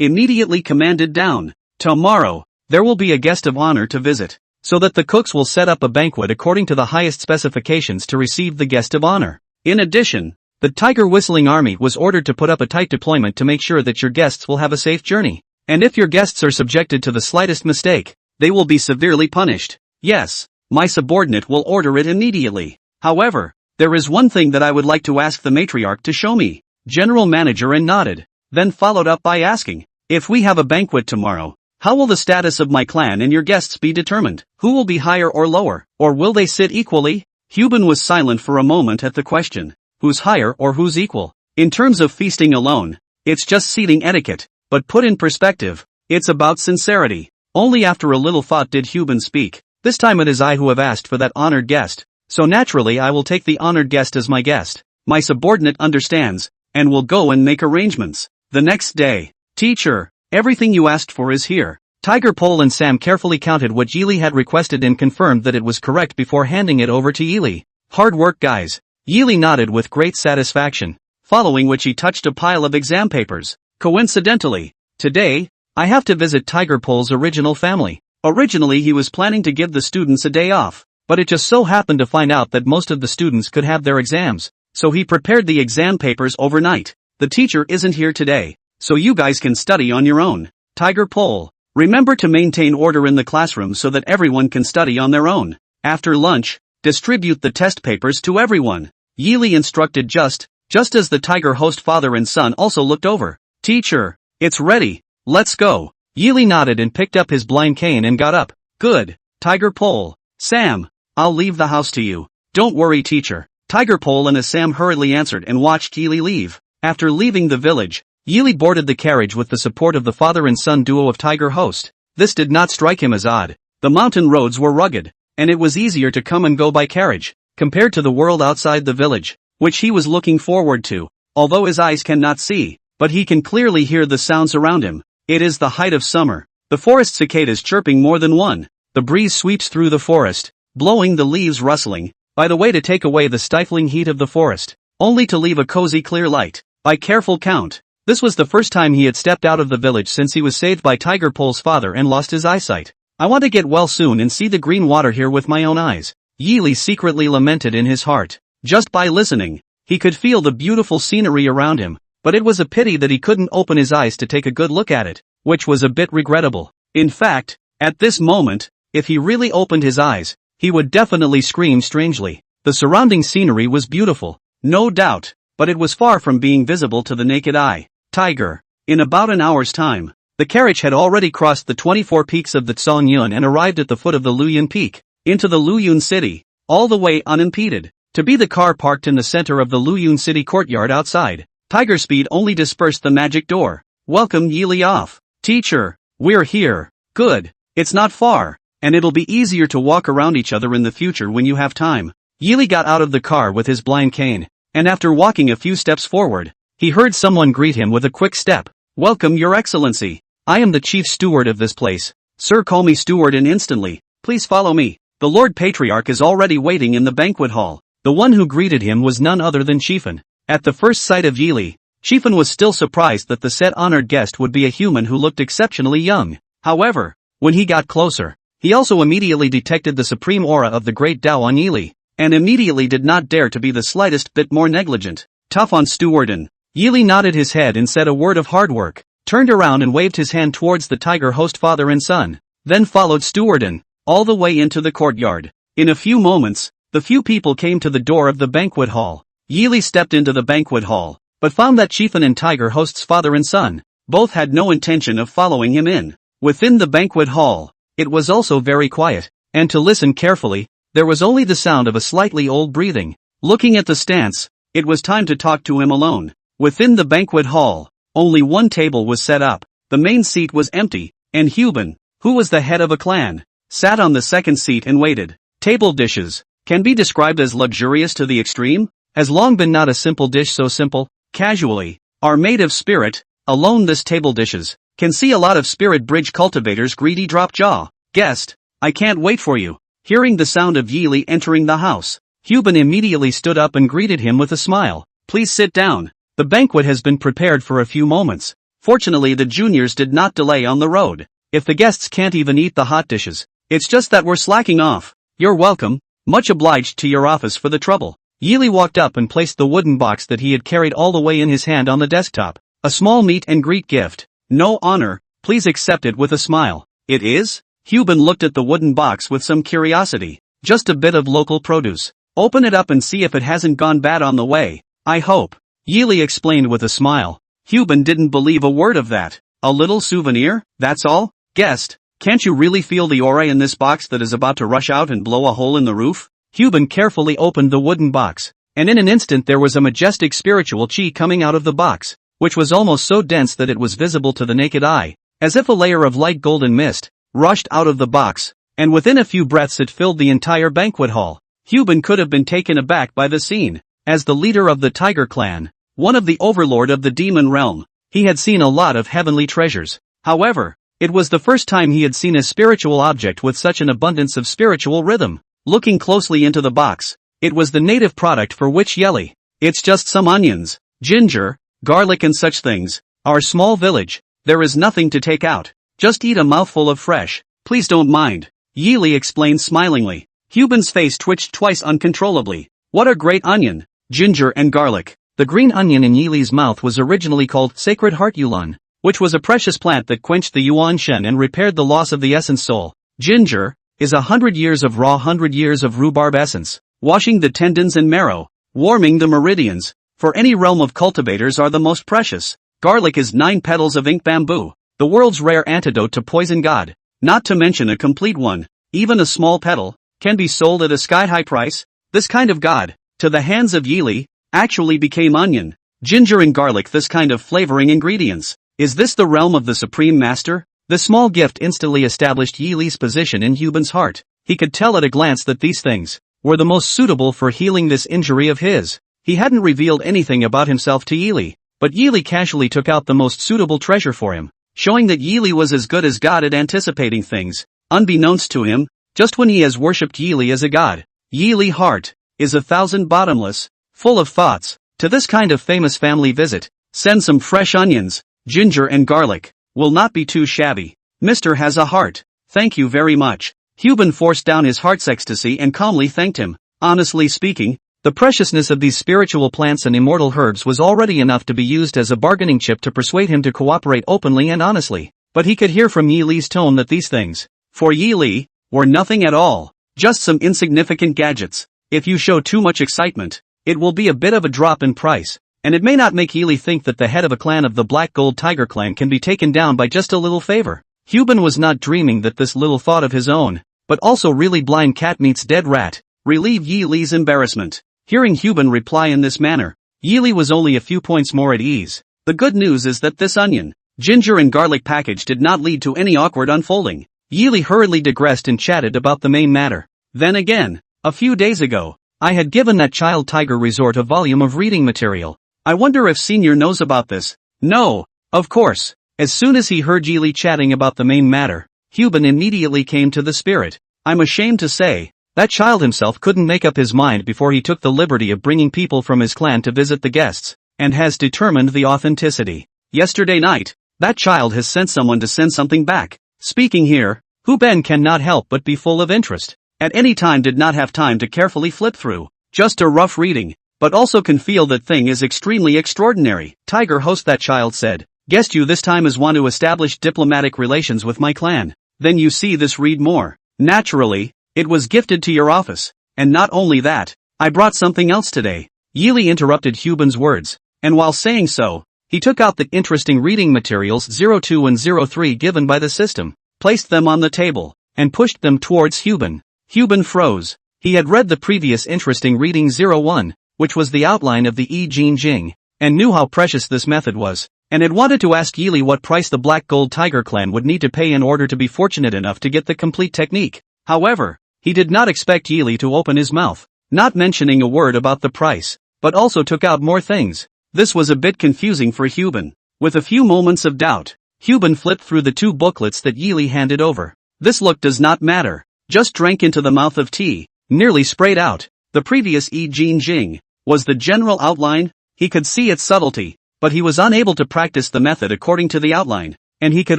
immediately commanded down. Tomorrow, there will be a guest of honor to visit, so that the cooks will set up a banquet according to the highest specifications to receive the guest of honor. In addition, the Tiger Whistling Army was ordered to put up a tight deployment to make sure that your guests will have a safe journey. And if your guests are subjected to the slightest mistake, they will be severely punished. Yes, my subordinate will order it immediately. However, there is one thing that I would like to ask the matriarch to show me. General Manager and nodded, then followed up by asking, if we have a banquet tomorrow, how will the status of my clan and your guests be determined? Who will be higher or lower, or will they sit equally? Huban was silent for a moment at the question. Who's higher or who's equal? In terms of feasting alone, it's just seating etiquette, but put in perspective, it's about sincerity. Only after a little thought did Huban speak. This time it is I who have asked for that honored guest, so naturally I will take the honored guest as my guest. My subordinate understands, and will go and make arrangements. The next day, teacher, everything you asked for is here. Tiger Pole and Sam carefully counted what Yili had requested and confirmed that it was correct before handing it over to Yili. Hard work, guys. Yili nodded with great satisfaction, following which he touched a pile of exam papers. Coincidentally, today, I have to visit Tiger Pole's original family. Originally he was planning to give the students a day off, but it just so happened to find out that most of the students could have their exams, so he prepared the exam papers overnight. the teacher isn't here today, so you guys can study on your own. Tiger Pole. Remember to maintain order in the classroom so that everyone can study on their own. After lunch, distribute the test papers to everyone. Yili instructed just as the tiger host father and son also looked over. Teacher, it's ready, let's go. Yili nodded and picked up his blind cane and got up. Good, Tiger Pole. Sam, I'll leave the house to you. Don't worry, teacher. Tiger Pole and Sam hurriedly answered and watched Yili leave. After leaving the village, Yili boarded the carriage with the support of the father and son duo of Tiger Host. This did not strike him as odd. The mountain roads were rugged, and it was easier to come and go by carriage, compared to the world outside the village, which he was looking forward to. Although his eyes cannot see, but he can clearly hear the sounds around him. It is the height of summer. The forest cicadas chirping more than one. The breeze sweeps through the forest, blowing the leaves rustling, by the way to take away the stifling heat of the forest, only to leave a cozy clear light. By careful count, this was the first time he had stepped out of the village since he was saved by Tiger Pole's father and lost his eyesight. I want to get well soon and see the green water here with my own eyes. Yili secretly lamented in his heart. Just by listening, he could feel the beautiful scenery around him, but it was a pity that he couldn't open his eyes to take a good look at it, which was a bit regrettable. In fact, at this moment, if he really opened his eyes, he would definitely scream strangely. The surrounding scenery was beautiful, no doubt, but it was far from being visible to the naked eye. Tiger. In about an hour's time, the carriage had already crossed the 24 peaks of the Tsongyun and arrived at the foot of the Luyun Peak, into the Luyun city, all the way unimpeded. To be the car parked in the center of the Luyun city courtyard outside, Tiger Speed only dispersed the magic door. Welcome Yili off. Teacher, we're here. Good. It's not far, and it'll be easier to walk around each other in the future when you have time. Yili got out of the car with his blind cane, and after walking a few steps forward, he heard someone greet him with a quick step. Welcome, Your Excellency. I am the chief steward of this place. Sir, call me steward and instantly. Please follow me. The Lord Patriarch is already waiting in the banquet hall. The one who greeted him was none other than Shifan. At the first sight of Yili, Shifan was still surprised that the said honored guest would be a human who looked exceptionally young. However, when he got closer, he also immediately detected the supreme aura of the great Tao on Yili, and immediately did not dare to be the slightest bit more negligent. Tough on Stewardin. Yili nodded his head and said a word of hard work, turned around and waved his hand towards the tiger host father and son, then followed Stewardin, all the way into the courtyard. In a few moments, the few people came to the door of the banquet hall. Yili stepped into the banquet hall, but found that Shifan and tiger host's father and son, both had no intention of following him in. Within the banquet hall, it was also very quiet, and to listen carefully, there was only the sound of a slightly old breathing. Looking at the stance, it was time to talk to him alone. Within the banquet hall, only one table was set up. The main seat was empty, and Huban, who was the head of a clan, sat on the second seat and waited. Table dishes can be described as luxurious to the extreme, has long been not a simple dish so simple, casually, are made of spirit. Alone this table dishes can see a lot of spirit bridge cultivators greedy drop jaw. Guest, I can't wait for you. Hearing the sound of Yili entering the house, Huban immediately stood up and greeted him with a smile. Please sit down. The banquet has been prepared for a few moments. Fortunately the juniors did not delay on the road. If the guests can't even eat the hot dishes, it's just that we're slacking off. You're welcome. Much obliged to your office for the trouble. Yili walked up and placed the wooden box that he had carried all the way in his hand on the desktop. A small meet and greet gift. No honor, please accept it with a smile. It is? Huban looked at the wooden box with some curiosity. Just a bit of local produce. Open it up and see if it hasn't gone bad on the way. I hope. Yili explained with a smile. Huban didn't believe a word of that. A little souvenir, that's all? Guest, can't you really feel the aura in this box that is about to rush out and blow a hole in the roof? Huban carefully opened the wooden box, and in an instant there was a majestic spiritual chi coming out of the box, which was almost so dense that it was visible to the naked eye, as if a layer of light golden mist rushed out of the box, and within a few breaths it filled the entire banquet hall. Huban could have been taken aback by the scene. As the leader of the Tiger Clan, one of the overlord of the demon realm, he had seen a lot of heavenly treasures. However, it was the first time he had seen a spiritual object with such an abundance of spiritual rhythm. Looking closely into the box, it was the native product for which Yeli. It's just some onions, ginger, garlic and such things. Our small village, there is nothing to take out. Just eat a mouthful of fresh. Please don't mind. Yili explained smilingly. Huban's face twitched twice uncontrollably. What a great onion, ginger and garlic. The green onion in Yili's mouth was originally called Sacred Heart Yulan, which was a precious plant that quenched the Yuan Shen and repaired the loss of the essence soul. Ginger is 100 years of raw 100 years of rhubarb essence, washing the tendons and marrow, warming the meridians, for any realm of cultivators are the most precious. Garlic is 9 petals of ink bamboo, the world's rare antidote to poison god, not to mention a complete one. Even a small petal can be sold at a sky-high price. This kind of god, to the hands of Yili, actually became onion, ginger and garlic, this kind of flavoring ingredients. Is this the realm of the Supreme Master? The small gift instantly established Yili's position in Huban's heart. He could tell at a glance that these things were the most suitable for healing this injury of his. He hadn't revealed anything about himself to Yili, but Yili casually took out the most suitable treasure for him, showing that Yili was as good as God at anticipating things, unbeknownst to him, just when he has worshipped Yili as a god. Yili heart is 1,000 bottomless, full of thoughts. To this kind of famous family visit, send some fresh onions, ginger and garlic, will not be too shabby. Mr. has a heart, thank you very much. Huban forced down his heart's ecstasy and calmly thanked him. Honestly speaking, the preciousness of these spiritual plants and immortal herbs was already enough to be used as a bargaining chip to persuade him to cooperate openly and honestly. But he could hear from Yili's tone that these things, for Yili, were nothing at all, just some insignificant gadgets. If you show too much excitement, it will be a bit of a drop in price, and it may not make Yili think that the head of a clan of the Black Gold Tiger clan can be taken down by just a little favor. Huban was not dreaming that this little thought of his own, but also really blind cat meets dead rat, relieved Yili's embarrassment. Hearing Huban reply in this manner, Yili was only a few points more at ease. The good news is that this onion, ginger and garlic package did not lead to any awkward unfolding. Yili hurriedly digressed and chatted about the main matter. Then again, a few days ago, I had given that child Tiger Resort a volume of reading material. I wonder if Senior knows about this. No, of course. As soon as he heard Yili chatting about the main matter, Huban immediately came to the spirit. I'm ashamed to say, that child himself couldn't make up his mind before he took the liberty of bringing people from his clan to visit the guests, and has determined the authenticity. Yesterday night, that child has sent someone to send something back. Speaking here, Huban cannot help but be full of interest. At any time did not have time to carefully flip through, just a rough reading, but also can feel that thing is extremely extraordinary. Tiger host, that child said. Guessed you this time is want to establish diplomatic relations with my clan. Then you see this, read more. Naturally, it was gifted to your office, and not only that, I brought something else today. Yili interrupted Huban's words, and while saying so, he took out the interesting reading materials 02 and 03 given by the system, placed them on the table, and pushed them towards Huban. Huban froze. He had read the previous interesting reading 01, which was the outline of the I Ching Jing, and knew how precious this method was, and had wanted to ask Yili what price the Black Gold Tiger clan would need to pay in order to be fortunate enough to get the complete technique. However, he did not expect Yili to open his mouth, not mentioning a word about the price, but also took out more things. This was a bit confusing for Huban. With a few moments of doubt, Huban flipped through the 2 booklets that Yili handed over. This look does not matter. Just drank into the mouth of tea, nearly sprayed out. The previous I Ching Jing was the general outline. He could see its subtlety, but he was unable to practice the method according to the outline, and he could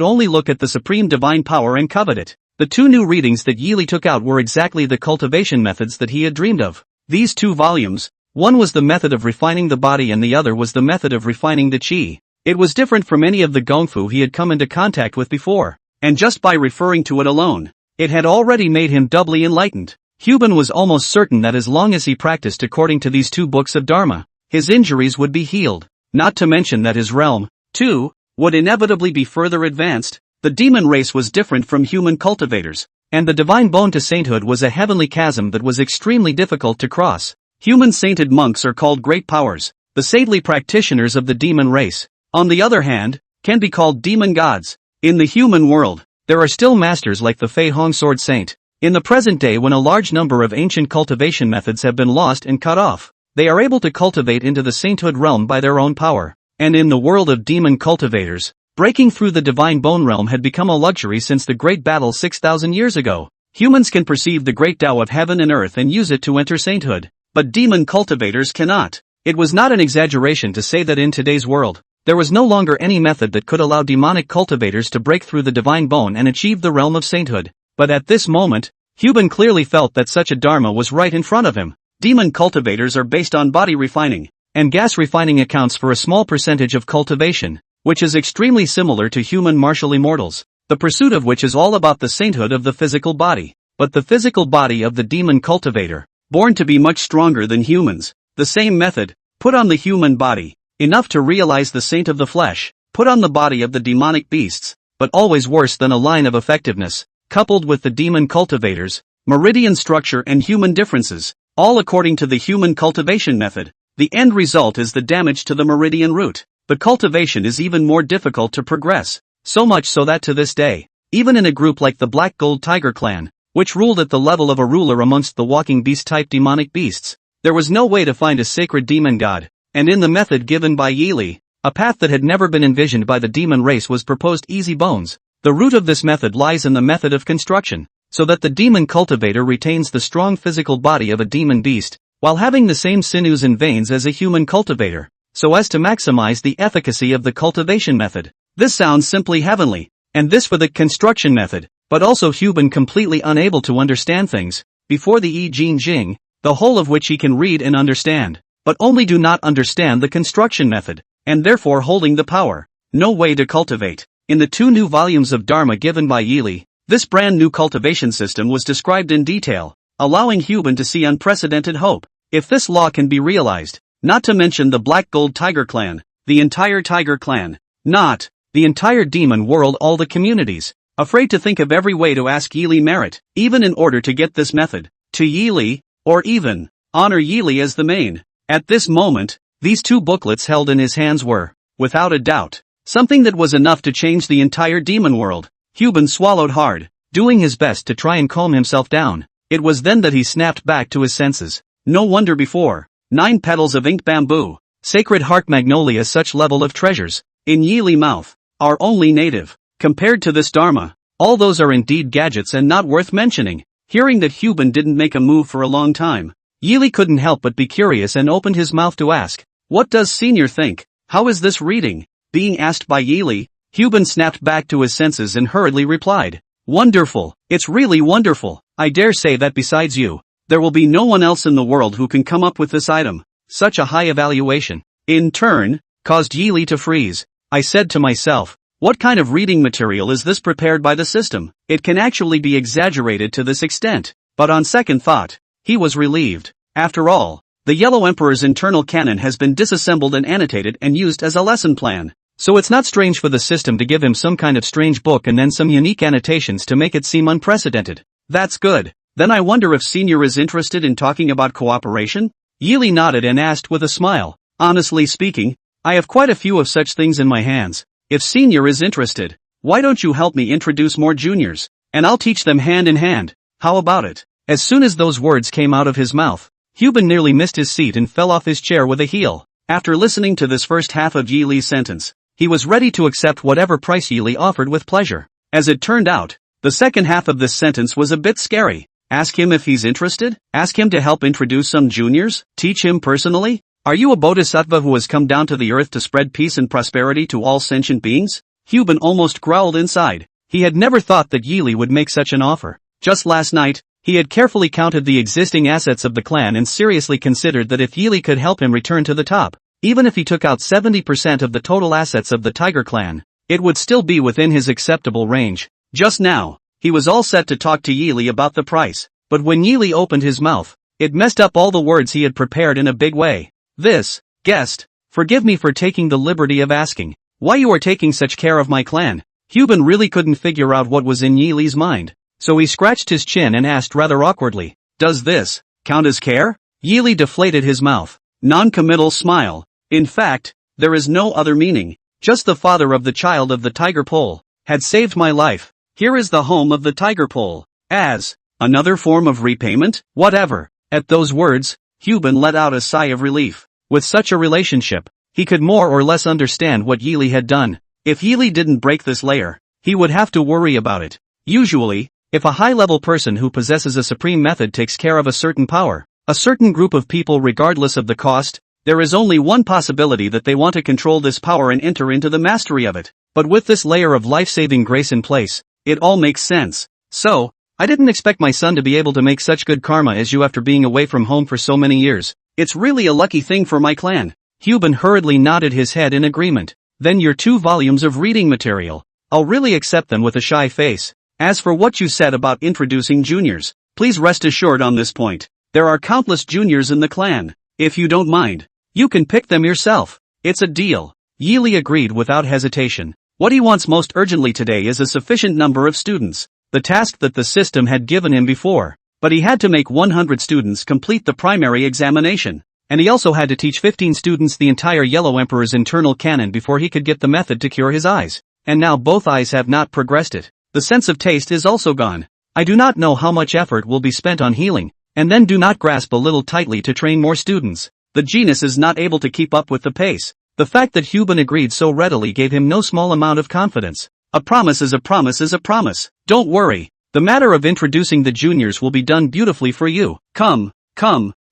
only look at the supreme divine power and covet it. The 2 new readings that Yili took out were exactly the cultivation methods that he had dreamed of. These 2 volumes, one was the method of refining the body and the other was the method of refining the qi. It was different from any of the gongfu he had come into contact with before, and just by referring to it alone, it had already made him doubly enlightened. Huban was almost certain that as long as he practiced according to these 2 books of Dharma, his injuries would be healed, not to mention that his realm, too, would inevitably be further advanced. The demon race was different from human cultivators, and the divine bone to sainthood was a heavenly chasm that was extremely difficult to cross. Human sainted monks are called great powers. The saintly practitioners of the demon race, on the other hand, can be called demon gods. In the human world, there are still masters like the Fei Hong Sword Saint. In the present day, when a large number of ancient cultivation methods have been lost and cut off, they are able to cultivate into the sainthood realm by their own power. And in the world of demon cultivators, breaking through the divine bone realm had become a luxury since the great battle 6,000 years ago. Humans can perceive the great Tao of heaven and earth and use it to enter sainthood, but demon cultivators cannot. It was not an exaggeration to say that in today's world, there was no longer any method that could allow demonic cultivators to break through the divine bone and achieve the realm of sainthood. But at this moment, Huban clearly felt that such a dharma was right in front of him. Demon cultivators are based on body refining. and gas refining accounts for a small percentage of cultivation, which is extremely similar to human martial immortals, the pursuit of which is all about the sainthood of the physical body. But the physical body of the demon cultivator, born to be much stronger than humans, the same method, put on the human body, enough to realize the saint of the flesh, put on the body of the demonic beasts, but always worse than a line of effectiveness, coupled with the demon cultivators, meridian structure and human differences, all according to the human cultivation method. The end result is the damage to the meridian root. The cultivation is even more difficult to progress, so much so that to this day, even in a group like the Black Gold Tiger clan, which ruled at the level of a ruler amongst the walking beast-type demonic beasts, there was no way to find a sacred demon god, and in the method given by Yi Li, a path that had never been envisioned by the demon race was proposed easy bones. The root of this method lies in the method of construction, so that the demon cultivator retains the strong physical body of a demon beast, while having the same sinews and veins as a human cultivator, so as to maximize the efficacy of the cultivation method. This sounds simply heavenly, and this for the construction method, but also Huban completely unable to understand things, before the I Ching Jing, the whole of which he can read and understand, but only do not understand the construction method, and therefore holding the power, no way to cultivate. In the 2 new volumes of Dharma given by Yi Li, this brand new cultivation system was described in detail, allowing Huban to see unprecedented hope, if this law can be realized, not to mention the Black Gold Tiger clan, the entire Tiger clan, not the entire demon world, all the communities, afraid to think of every way to ask Yi Li merit, even in order to get this method, to Yi Li, or even honor Yi Li as the main. At this moment, these 2 booklets held in his hands were, without a doubt, something that was enough to change the entire demon world. Huban swallowed hard, doing his best to try and calm himself down. It was then that he snapped back to his senses. No wonder before. 9 petals of inked bamboo, sacred heart magnolia, such level of treasures, in Yi Li mouth, are only native. Compared to this Dharma, all those are indeed gadgets and not worth mentioning. Hearing that Huban didn't make a move for a long time, Yi Li couldn't help but be curious and opened his mouth to ask, "What does Senior think? How is this reading?" Being asked by Yi Li, Huban snapped back to his senses and hurriedly replied, "Wonderful, it's really wonderful. I dare say that besides you, there will be no one else in the world who can come up with this item. Such a high evaluation." In turn, caused Yi Li to freeze. I said to myself, what kind of reading material is this prepared by the system? It can actually be exaggerated to this extent. But on second thought, he was relieved. After all, the Yellow Emperor's internal canon has been disassembled and annotated and used as a lesson plan. So it's not strange for the system to give him some kind of strange book and then some unique annotations to make it seem unprecedented. That's good. Then I wonder if Senior is interested in talking about cooperation? Yi Li nodded and asked with a smile, "Honestly speaking, I have quite a few of such things in my hands. If Senior is interested, why don't you help me introduce more juniors, and I'll teach them hand in hand. How about it?" As soon as those words came out of his mouth, Huban nearly missed his seat and fell off his chair with a heel. After listening to this first half of Yi Li's sentence, he was ready to accept whatever price Yi Li offered with pleasure. As it turned out, the second half of this sentence was a bit scary. Ask him if he's interested? Ask him to help introduce some juniors? Teach him personally? Are you a bodhisattva who has come down to the earth to spread peace and prosperity to all sentient beings? Huban almost growled inside. He had never thought that Yi Li would make such an offer. Just last night, he had carefully counted the existing assets of the clan and seriously considered that if Yi Li could help him return to the top, even if he took out 70% of the total assets of the Tiger clan, it would still be within his acceptable range. Just now, he was all set to talk to Yi Li about the price, but when Yi Li opened his mouth, it messed up all the words he had prepared in a big way. "This, guest, forgive me for taking the liberty of asking, why you are taking such care of my clan?" Huban really couldn't figure out what was in Yi Li's mind, so he scratched his chin and asked rather awkwardly, "Does this count as care?" Yi Li deflated his mouth. Non-committal smile. "In fact, there is no other meaning. Just the father of the child of the tiger pole had saved my life. Here is the home of the tiger pole. As another form of repayment? Whatever." At those words, Huban let out a sigh of relief. With such a relationship, he could more or less understand what Yi Li had done. If Yi Li didn't break this layer, he would have to worry about it. Usually, if a high-level person who possesses a supreme method takes care of a certain power, a certain group of people regardless of the cost, there is only one possibility that they want to control this power and enter into the mastery of it. But with this layer of life-saving grace in place, it all makes sense. "So, I didn't expect my son to be able to make such good karma as you after being away from home for so many years. It's really a lucky thing for my clan. Hubin hurriedly nodded his head in agreement. Then your 2 volumes of reading material. I'll really accept them with a shy face. As for what you said about introducing juniors, please rest assured on this point. There are countless juniors in the clan. If you don't mind, you can pick them yourself. It's a deal. Yi Li agreed without hesitation. What he wants most urgently today is a sufficient number of students. The task that the system had given him before. But he had to make 100 students complete the primary examination. And he also had to teach 15 students the entire Yellow Emperor's internal canon before he could get the method to cure his eyes. And now both eyes have not progressed it. The sense of taste is also gone. I do not know how much effort will be spent on healing, and then do not grasp a little tightly to train more students. The genius is not able to keep up with the pace. The fact that Hubin agreed so readily gave him no small amount of confidence. A promise is a promise is a promise. Don't worry. The matter of introducing the juniors will be done beautifully for you. Come,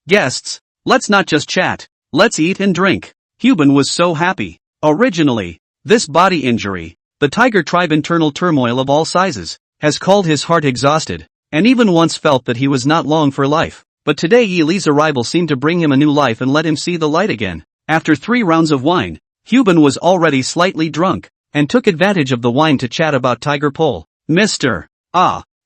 guests. Let's not just chat. Let's eat and drink. Hubin was so happy. Originally, this body injury, the tiger tribe internal turmoil of all sizes, has called his heart exhausted, and even once felt that he was not long for life. But today Yi Li's arrival seemed to bring him a new life and let him see the light again. After 3 rounds of wine, Hubin was already slightly drunk, and took advantage of the wine to chat about Tiger Pole. Mr.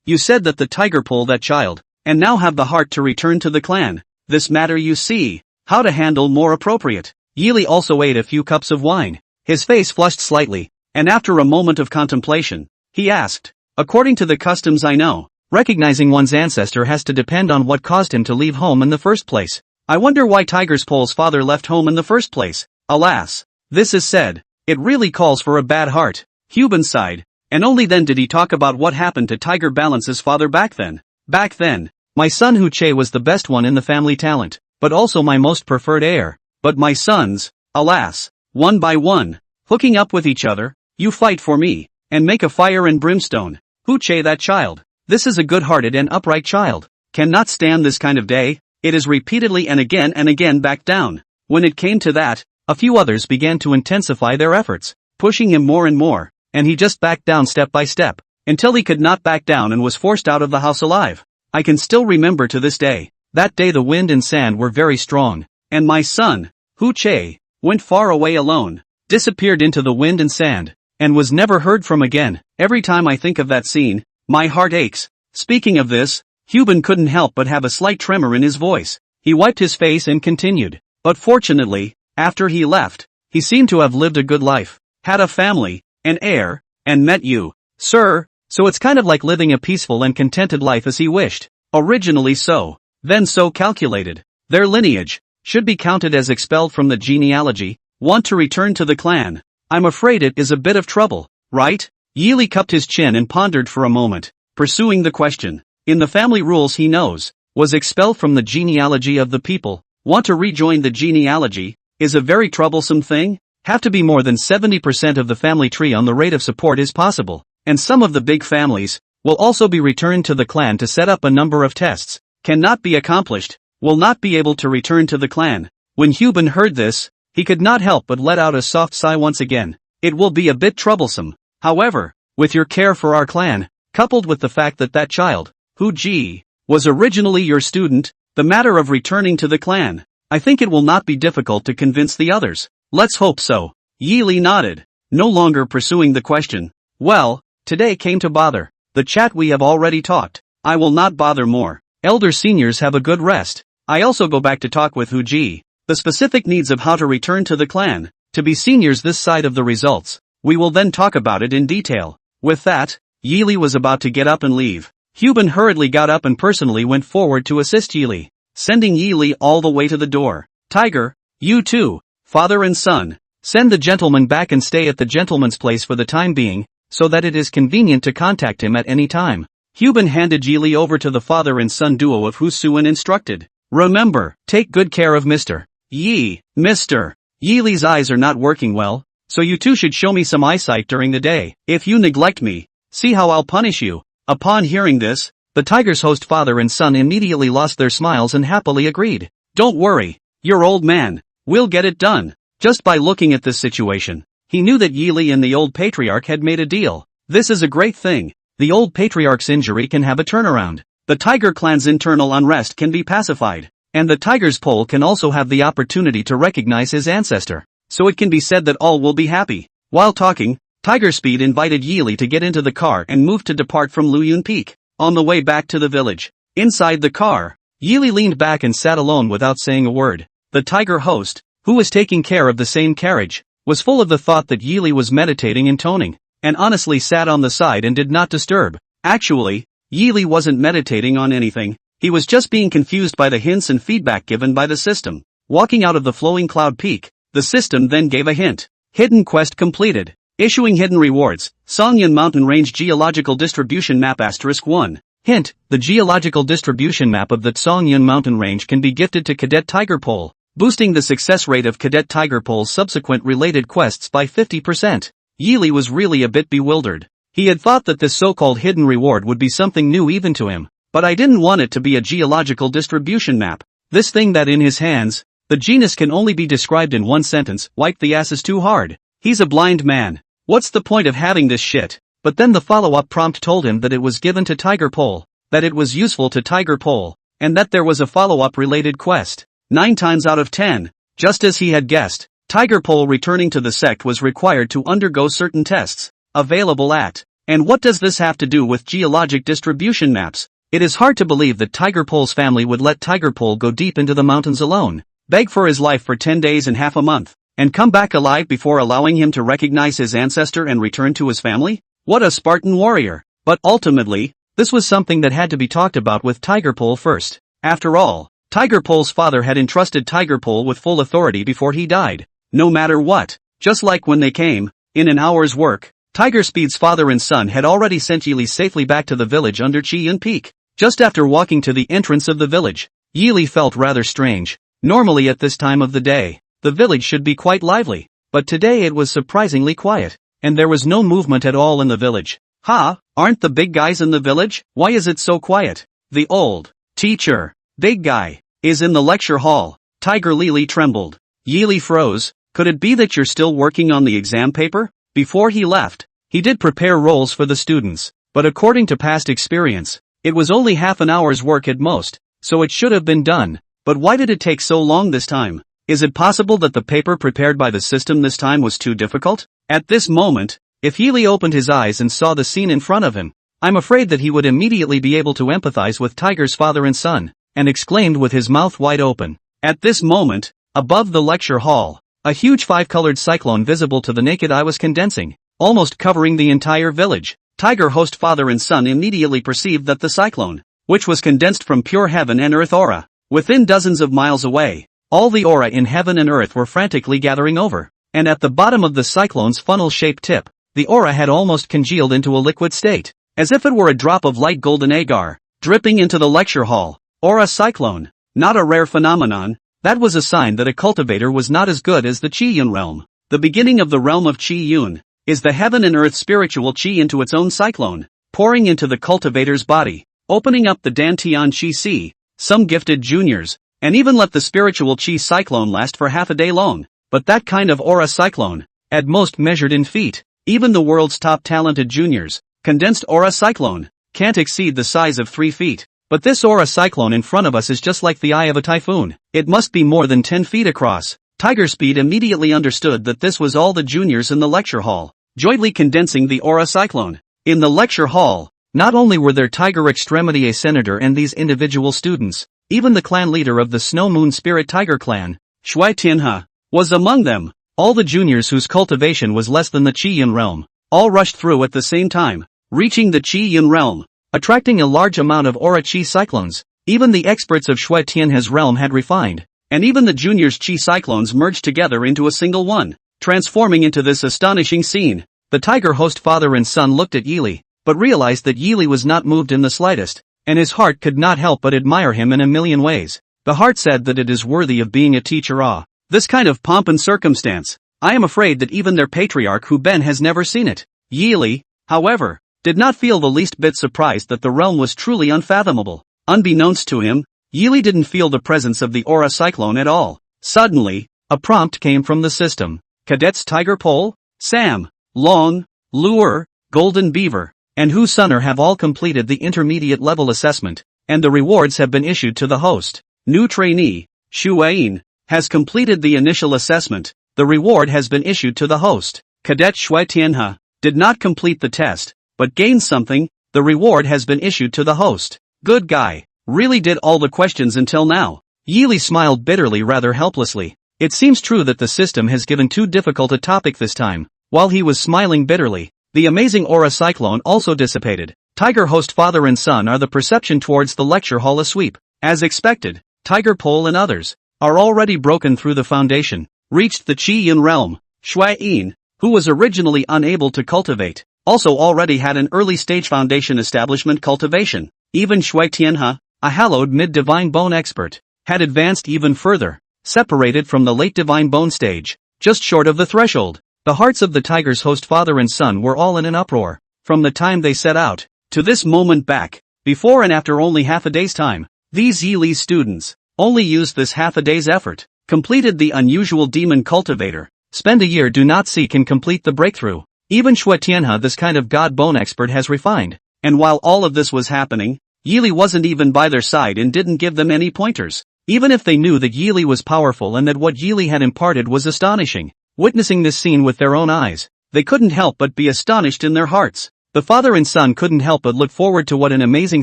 You said that the tiger pulled that child, and now have the heart to return to the clan. This matter you see, how to handle more appropriate. Yi Li also ate a few cups of wine. His face flushed slightly, and after a moment of contemplation, he asked, according to the customs I know, recognizing one's ancestor has to depend on what caused him to leave home in the first place. I wonder why Tiger Pole's father left home in the first place. Alas, this is said. It really calls for a bad heart. Hubin sighed, and only then did he talk about what happened to Tiger Balance's father back then. Back then, my son Huche was the best one in the family talent, but also my most preferred heir. But my sons, alas, one by one, hooking up with each other, you fight for me, and make a fire and brimstone. Huche that child. This is a good-hearted and upright child. Cannot stand this kind of day. It is repeatedly and again backed down. When it came to that, a few others began to intensify their efforts, pushing him more and more, and he just backed down step by step, until he could not back down and was forced out of the house alive. I can still remember to this day. That day the wind and sand were very strong, and my son, Huche, went far away alone, disappeared into the wind and sand, and was never heard from again. Every time I think of that scene, my heart aches. Speaking of this, Hubin couldn't help but have a slight tremor in his voice. He wiped his face and continued. But fortunately, after he left, he seemed to have lived a good life, had a family, an heir, and met you, sir, so it's kind of like living a peaceful and contented life as he wished. Originally so, then so calculated. Their lineage should be counted as expelled from the genealogy. Want to return to the clan? I'm afraid it is a bit of trouble, right? Yi Li cupped his chin and pondered for a moment, pursuing the question. In the family rules he knows, was expelled from the genealogy of the people. Want to rejoin the genealogy, is a very troublesome thing. Have to be more than 70% of the family tree on the rate of support is possible, and some of the big families will also be returned to the clan to set up a number of tests. Cannot be accomplished, will not be able to return to the clan. When Hubin heard this, he could not help but let out a soft sigh once again. It will be a bit troublesome. However, with your care for our clan, coupled with the fact that that child, Hu Ji, was originally your student, the matter of returning to the clan, I think it will not be difficult to convince the others. Let's hope so. Yi Li nodded, no longer pursuing the question. Well, today came to bother. The chat we have already talked. I will not bother more. Elder seniors have a good rest. I also go back to talk with Hu Ji. The specific needs of how to return to the clan, to be seniors this side of the results. We will then talk about it in detail. With that, Yi Li was about to get up and leave. Hubin hurriedly got up and personally went forward to assist Yi Li, sending Yi Li all the way to the door. Tiger, you too, father and son, send the gentleman back and stay at the gentleman's place for the time being, so that it is convenient to contact him at any time. Hubin handed Yi Li over to the father and son duo of Husu and instructed, remember, take good care of Mr. Yi. Mr. Yi Li's eyes are not working well, so you two should show me some eyesight during the day. If you neglect me, see how I'll punish you. Upon hearing this, the tiger's host father and son immediately lost their smiles and happily agreed. Don't worry, your old man, we'll get it done. Just by looking at this situation, he knew that Yi Li and the old patriarch had made a deal. This is a great thing. The old patriarch's injury can have a turnaround. The tiger clan's internal unrest can be pacified. And the tiger's pole can also have the opportunity to recognize his ancestor. So it can be said that all will be happy. While talking, Tiger Speed invited Yeely to get into the car and moved to depart from Luyun Peak. On the way back to the village, inside the car, Yeely leaned back and sat alone without saying a word. The tiger host, who was taking care of the same carriage, was full of the thought that Yeely was meditating and toning, and honestly sat on the side and did not disturb. Actually, Yeely wasn't meditating on anything, he was just being confused by the hints and feedback given by the system. Walking out of the flowing cloud peak, the system then gave a hint. Hidden quest completed. Issuing hidden rewards, Songyun Mountain Range Geological Distribution Map *1. Hint, the geological distribution map of the Songyun Mountain Range can be gifted to Cadet Tiger Pole, boosting the success rate of Cadet Tiger Pole's subsequent related quests by 50%. Yeely was really a bit bewildered. He had thought that this so-called hidden reward would be something new even to him, but I didn't want it to be a geological distribution map. This thing that in his hands, the genus can only be described in one sentence, wipe the ass is too hard. He's a blind man. What's the point of having this shit? But then the follow-up prompt told him that it was given to Tiger Pole, that it was useful to Tiger Pole, and that there was a follow-up related quest. 9 times out of 10, just as he had guessed, Tiger Pole returning to the sect was required to undergo certain tests, available at. And what does this have to do with geologic distribution maps? It is hard to believe that Tiger Pole's family would let Tiger Pole go deep into the mountains alone, beg for his life for 10 days and half a month, and come back alive before allowing him to recognize his ancestor and return to his family? What a Spartan warrior! But ultimately, this was something that had to be talked about with Tiger Pole first. After all, Tiger Pole's father had entrusted Tiger Pole with full authority before he died. No matter what, just like when they came, in an hour's work, Tiger Speed's father and son had already sent Yeely safely back to the village under Chiyun Peak. Just after walking to the entrance of the village, Yeely felt rather strange. Normally at this time of the day, the village should be quite lively, but today it was surprisingly quiet, and there was no movement at all in the village. Aren't the big guys in the village? Why is it so quiet? The old teacher, big guy, is in the lecture hall. Tiger Lily trembled. Yeely froze. Could it be that you're still working on the exam paper? Before he left, he did prepare roles for the students, but according to past experience, it was only half an hour's work at most, so it should have been done. But why did it take so long this time? Is it possible that the paper prepared by the system this time was too difficult? At this moment, if Yeely opened his eyes and saw the scene in front of him, I'm afraid that he would immediately be able to empathize with Tiger's father and son, and exclaimed with his mouth wide open. At this moment, above the lecture hall, a huge 5-colored cyclone visible to the naked eye was condensing, almost covering the entire village. Tiger host father and son immediately perceived that the cyclone, which was condensed from pure heaven and earth aura, within dozens of miles away, all the aura in heaven and earth were frantically gathering over, and at the bottom of the cyclone's funnel-shaped tip, the aura had almost congealed into a liquid state, as if it were a drop of light golden agar, dripping into the lecture hall. Aura cyclone, not a rare phenomenon, that was a sign that a cultivator was not as good as the Qi-Yun realm. The beginning of the realm of Qi-Yun is the heaven and earth spiritual Qi into its own cyclone, pouring into the cultivator's body, opening up the Dantian Qi Sea. Some gifted juniors, and even let the spiritual Qi cyclone last for half a day long. But that kind of aura cyclone, at most measured in feet, even the world's top talented juniors, condensed aura cyclone, can't exceed the size of 3 feet. But this aura cyclone in front of us is just like the eye of a typhoon. It must be more than 10 feet across. Tiger Speed immediately understood that this was all the juniors in the lecture hall, jointly condensing the aura cyclone. In the lecture hall, not only were there Tiger Extremity Senator and these individual students, even the clan leader of the Snow Moon Spirit Tiger clan, Shui Tianhe, was among them. All the juniors whose cultivation was less than the Qi-Yun realm, all rushed through at the same time, reaching the Qi-Yun realm, attracting a large amount of aura Qi cyclones. Even the experts of Shui Tianhe's realm had refined, and even the juniors' Qi cyclones merged together into a single one, transforming into this astonishing scene. The Tiger host father and son looked at Yeely, but realized that Yeely was not moved in the slightest, and his heart could not help but admire him in a million ways. The heart said that it is worthy of being a teacher. This kind of pomp and circumstance, I am afraid that even their patriarch Hu Ben has never seen it. Yeely, however, did not feel the least bit surprised that the realm was truly unfathomable. Unbeknownst to him, Yeely didn't feel the presence of the aura cyclone at all. Suddenly, a prompt came from the system. Cadets Tiger Pole, Sam, Long, Lure, Golden Beaver, and Hu Sunner have all completed the intermediate level assessment, and the rewards have been issued to the host. New trainee, Shuain, has completed the initial assessment. The reward has been issued to the host. Cadet Shui Tianhe did not complete the test, but gained something. The reward has been issued to the host. Good guy. Really did all the questions until now. Yili smiled bitterly, rather helplessly. It seems true that the system has given too difficult a topic this time. While he was smiling bitterly, the amazing aura cyclone also dissipated. Tiger host father and son are the perception towards the lecture hall asweep. As expected, Tiger Pole and others are already broken through the foundation, reached the Qi Yin realm. Shui Yin, who was originally unable to cultivate, also already had an early stage foundation establishment cultivation. Even Shui Tianhe, a hallowed mid-divine bone expert, had advanced even further, separated from the late divine bone stage, just short of the threshold. The hearts of the Tiger's host father and son were all in an uproar. From the time they set out, to this moment back, before and after only half a day's time, these Yili's students only used this half a day's effort, completed the unusual demon cultivator, spend a year do not seek and complete the breakthrough. Even Shui Tianhe, this kind of god bone expert, has refined. And while all of this was happening, Yili wasn't even by their side and didn't give them any pointers. Even if they knew that Yili was powerful and that what Yili had imparted was astonishing, witnessing this scene with their own eyes, they couldn't help but be astonished in their hearts. The father and son couldn't help but look forward to what an amazing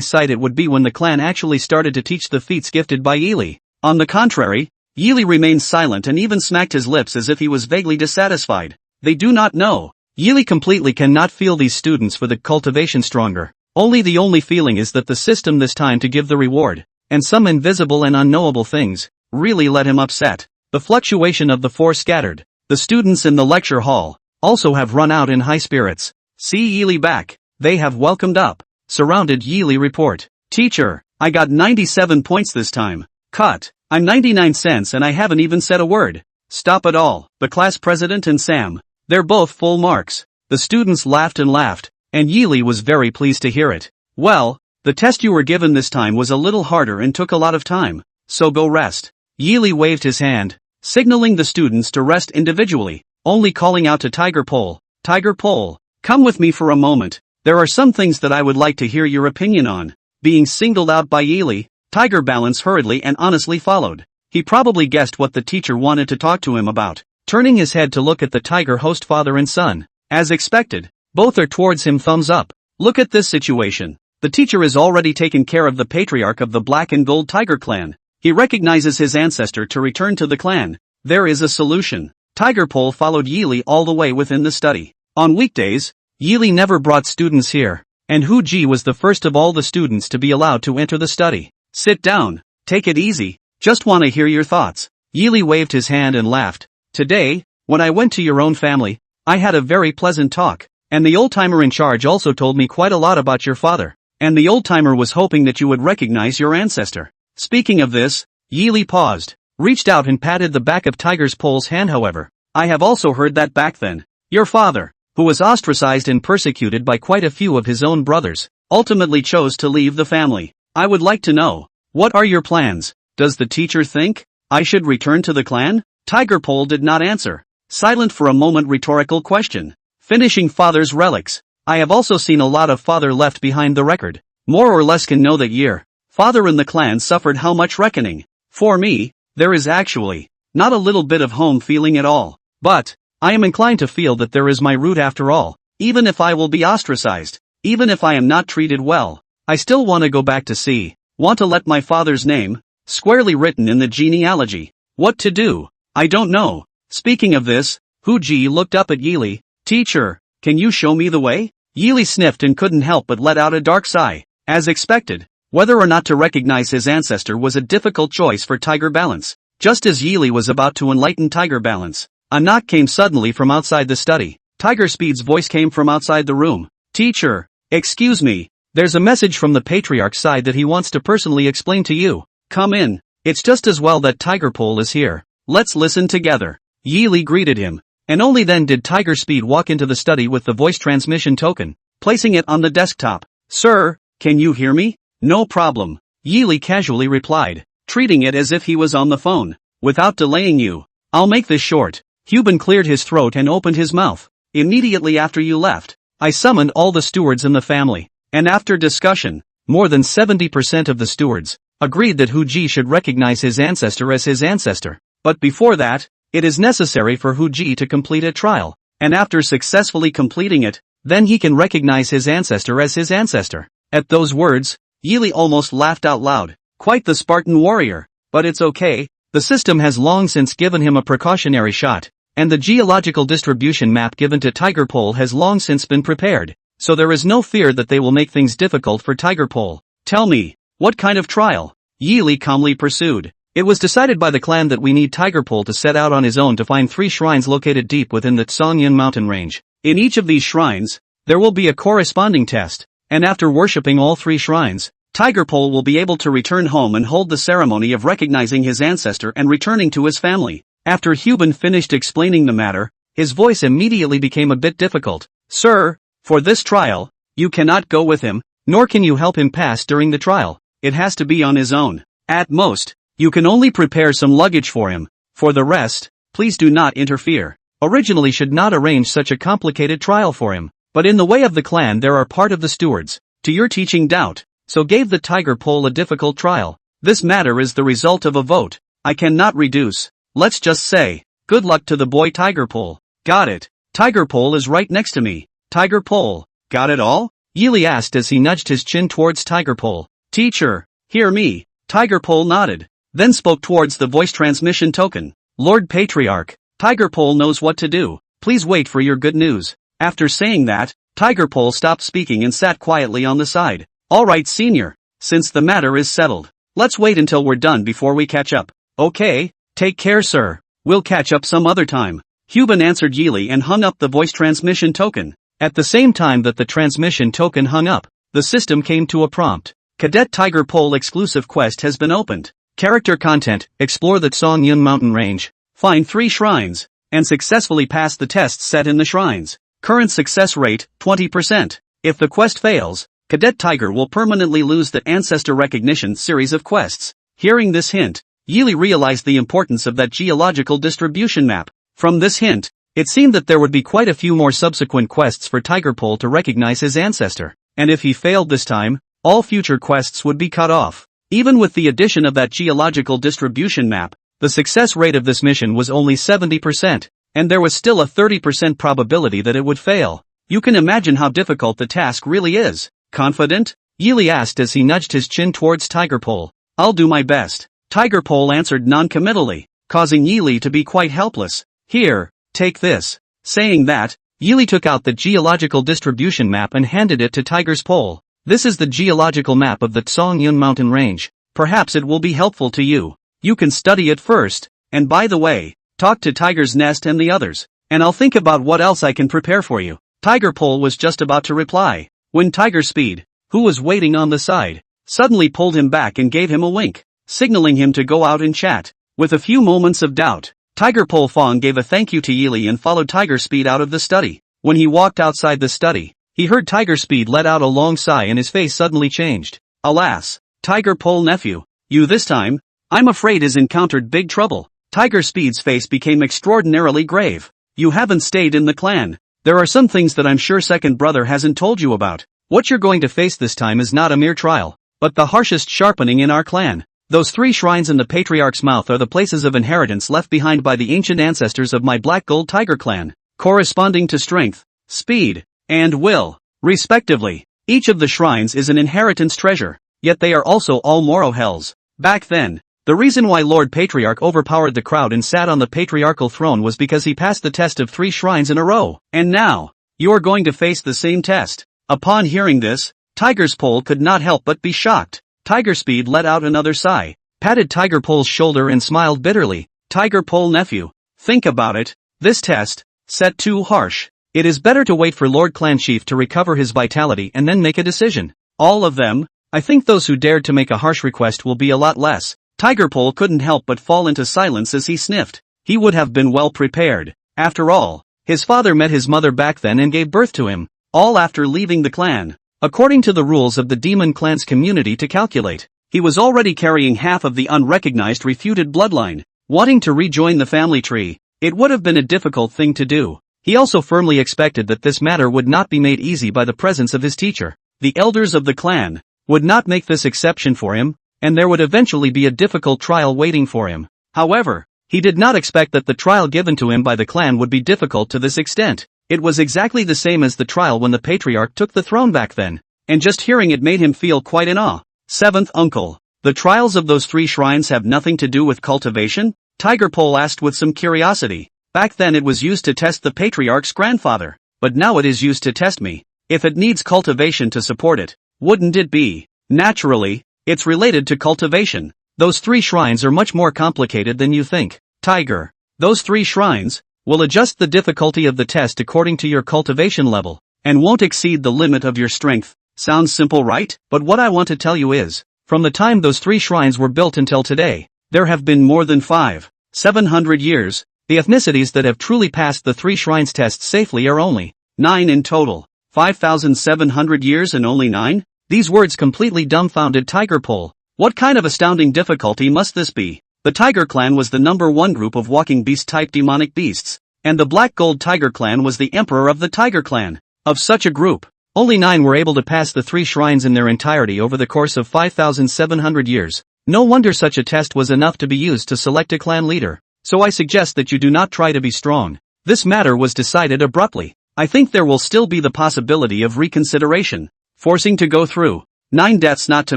sight it would be when the clan actually started to teach the feats gifted by Yili. On the contrary, Yili remained silent and even smacked his lips as if he was vaguely dissatisfied. They do not know. Yili completely cannot feel these students for the cultivation stronger. The only feeling is that the system this time to give the reward, and some invisible and unknowable things, really let him upset. The fluctuation of the four scattered. The students in the lecture hall also have run out in high spirits. See Yili back. They have welcomed up, surrounded Yili. Report. Teacher, I got 97 points this time. Cut. I'm 99 cents and I haven't even said a word. Stop it all. The class president and Sam. They're both full marks. The students laughed, and Yili was very pleased to hear it. Well, the test you were given this time was a little harder and took a lot of time, so go rest. Yili waved his hand, signaling the students to rest individually, only calling out to Tiger Pole. Tiger Pole, come with me for a moment. There are some things that I would like to hear your opinion on. Being singled out by Yili, Tiger Balance hurriedly and honestly followed. He probably guessed what the teacher wanted to talk to him about, turning his head to look at the Tiger host father and son. As expected, both are towards him. Thumbs up. Look at this situation. The teacher is already taken care of the patriarch of the Black and Gold Tiger clan. He recognizes his ancestor to return to the clan. There is a solution. Tiger Pole followed Yili all the way within the study. On weekdays, Yili never brought students here, and Hu Ji was the first of all the students to be allowed to enter the study. Sit down. Take it easy. Just want to hear your thoughts. Yili waved his hand and laughed. Today, when I went to your own family, I had a very pleasant talk, and the old-timer in charge also told me quite a lot about your father, and the old-timer was hoping that you would recognize your ancestor. Speaking of this, Yili paused, reached out and patted the back of Tiger Pole's hand. However, I have also heard that back then, your father, who was ostracized and persecuted by quite a few of his own brothers, ultimately chose to leave the family. I would like to know, what are your plans? Does the teacher think I should return to the clan? Tiger Pole did not answer. Silent for a moment. Rhetorical question. Finishing father's relics. I have also seen a lot of father left behind the record. More or less can know that year. Father and the clan suffered how much reckoning. For me, there is actually not a little bit of home feeling at all. But I am inclined to feel that there is my root after all. Even if I will be ostracized, even if I am not treated well, I still want to go back to see. Want to let my father's name squarely written in the genealogy. What to do? I don't know. Speaking of this, Hu Ji looked up at Yili. Teacher, can you show me the way? Yili sniffed and couldn't help but let out a dark sigh. As expected, whether or not to recognize his ancestor was a difficult choice for Tiger Balance. Just as Yili was about to enlighten Tiger Balance, a knock came suddenly from outside the study. Tiger Speed's voice came from outside the room. Teacher, excuse me, there's a message from the patriarch's side that he wants to personally explain to you. Come in. It's just as well that Tiger Pole is here. Let's listen together. Yili greeted him, and only then did Tiger Speed walk into the study with the voice transmission token, placing it on the desktop. Sir, can you hear me? No problem. Yili casually replied, treating it as if he was on the phone. Without delaying you, I'll make this short. Hubin cleared his throat and opened his mouth. Immediately after you left, I summoned all the stewards in the family, and after discussion, more than 70% of the stewards agreed that Hu Ji should recognize his ancestor as his ancestor. But before that, it is necessary for Hu Ji to complete a trial, and after successfully completing it, then he can recognize his ancestor as his ancestor. At those words, Yili almost laughed out loud. Quite the Spartan warrior. But it's okay, the system has long since given him a precautionary shot, and the geological distribution map given to Tiger Pole has long since been prepared, so there is no fear that they will make things difficult for Tiger Pole. Tell me, what kind of trial? Yili calmly pursued. It was decided by the clan that we need Tiger Pole to set out on his own to find 3 shrines located deep within the Tsongyun mountain range. In each of these shrines, there will be a corresponding test, and after worshipping all 3 shrines, Tiger Pole will be able to return home and hold the ceremony of recognizing his ancestor and returning to his family. After Hubin finished explaining the matter, his voice immediately became a bit difficult. Sir, for this trial, you cannot go with him, nor can you help him pass during the trial. It has to be on his own. At most, you can only prepare some luggage for him. For the rest, please do not interfere. Originally should not arrange such a complicated trial for him, but in the way of the clan there are part of the stewards, to your teaching doubt, so gave the Tiger Pole a difficult trial. This matter is the result of a vote. I cannot reduce. Let's just say, good luck to the boy Tiger Pole. Got it. Tiger Pole is right next to me. Tiger Pole, got it all? Yili asked as he nudged his chin towards Tiger Pole. Teacher, hear me. Tiger Pole nodded, then spoke towards the voice transmission token. Lord Patriarch, Tiger Pole knows what to do. Please wait for your good news. After saying that, Tiger Pole stopped speaking and sat quietly on the side. Alright senior, since the matter is settled, let's wait until we're done before we catch up. Okay, take care sir, we'll catch up some other time. Hubin answered Yili and hung up the voice transmission token. At the same time that the transmission token hung up, the system came to a prompt. Cadet Tiger Pole exclusive quest has been opened. Character content, explore the Tsongyun mountain range, find 3 shrines, and successfully pass the tests set in the shrines. Current success rate, 20%. If the quest fails, Cadet Tiger will permanently lose the Ancestor Recognition series of quests. Hearing this hint, Yili realized the importance of that geological distribution map. From this hint, it seemed that there would be quite a few more subsequent quests for Tiger Pole to recognize his ancestor, and if he failed this time, all future quests would be cut off. Even with the addition of that geological distribution map, the success rate of this mission was only 70%, and there was still a 30% probability that it would fail. You can imagine how difficult the task really is. Confident? Yili asked as he nudged his chin towards Tiger Pole. I'll do my best. Tiger Pole answered non-committally, causing Yili to be quite helpless. Here, take this. Saying that, Yili took out the geological distribution map and handed it to Tiger's Pole. This is the geological map of the Tsongyun mountain range. Perhaps it will be helpful to you. You can study it first, and by the way, talk to Tiger's Nest and the others, and I'll think about what else I can prepare for you. Tiger Pole was just about to reply, when Tiger Speed, who was waiting on the side, suddenly pulled him back and gave him a wink, signaling him to go out and chat. With a few moments of doubt, Tiger Pole Fong gave a thank you to Yili and followed Tiger Speed out of the study. When he walked outside the study, he heard Tiger Speed let out a long sigh and his face suddenly changed. Alas, Tiger Pole nephew, you this time, I'm afraid has encountered big trouble. Tiger Speed's face became extraordinarily grave. You haven't stayed in the clan. There are some things that I'm sure second brother hasn't told you about. What you're going to face this time is not a mere trial, but the harshest sharpening in our clan. Those 3 shrines in the Patriarch's mouth are the places of inheritance left behind by the ancient ancestors of my Black Gold Tiger clan, corresponding to strength, speed, and will, respectively. Each of the shrines is an inheritance treasure, yet they are also all Moro hells. Back then, the reason why Lord Patriarch overpowered the crowd and sat on the patriarchal throne was because he passed the test of 3 shrines in a row. And now, you are going to face the same test. Upon hearing this, Tiger's Pole could not help but be shocked. Tiger Speed let out another sigh, patted Tiger Pole's shoulder and smiled bitterly. Tiger Pole nephew, think about it. This test, set too harsh. It is better to wait for Lord Clan Chief to recover his vitality and then make a decision. All of them? I think those who dared to make a harsh request will be a lot less. Tiger Pole couldn't help but fall into silence as he sniffed. He would have been well prepared. After all, his father met his mother back then and gave birth to him, all after leaving the clan. According to the rules of the Demon Clan's community to calculate, he was already carrying half of the unrecognized refuted bloodline. Wanting to rejoin the family tree, it would have been a difficult thing to do. He also firmly expected that this matter would not be made easy by the presence of his teacher. The elders of the clan would not make this exception for him. and there would eventually be a difficult trial waiting for him. However, he did not expect that the trial given to him by the clan would be difficult to this extent. It was exactly the same as the trial when the patriarch took the throne back then, and just hearing it made him feel quite in awe. Seventh uncle. The trials of those 3 shrines have nothing to do with cultivation? Tiger Pole asked with some curiosity. Back then it was used to test the patriarch's grandfather, but now it is used to test me. If it needs cultivation to support it, wouldn't it be? Naturally, it's related to cultivation. Those 3 shrines are much more complicated than you think. Tiger. Those 3 shrines will adjust the difficulty of the test according to your cultivation level, and won't exceed the limit of your strength. Sounds simple, right? But what I want to tell you is, from the time those 3 shrines were built until today, there have been more than 700 years. The ethnicities that have truly passed the 3 shrines test safely are only 9 in total. 5,700 years and only 9? These words completely dumbfounded Tiger Pole. What kind of astounding difficulty must this be? The Tiger Clan was the #1 group of walking beast-type demonic beasts, and the Black Gold Tiger Clan was the emperor of the Tiger Clan. Of such a group, only 9 were able to pass the 3 shrines in their entirety over the course of 5,700 years. No wonder such a test was enough to be used to select a clan leader. So I suggest that you do not try to be strong. This matter was decided abruptly. I think there will still be the possibility of reconsideration. Forcing to go through 9 deaths, not to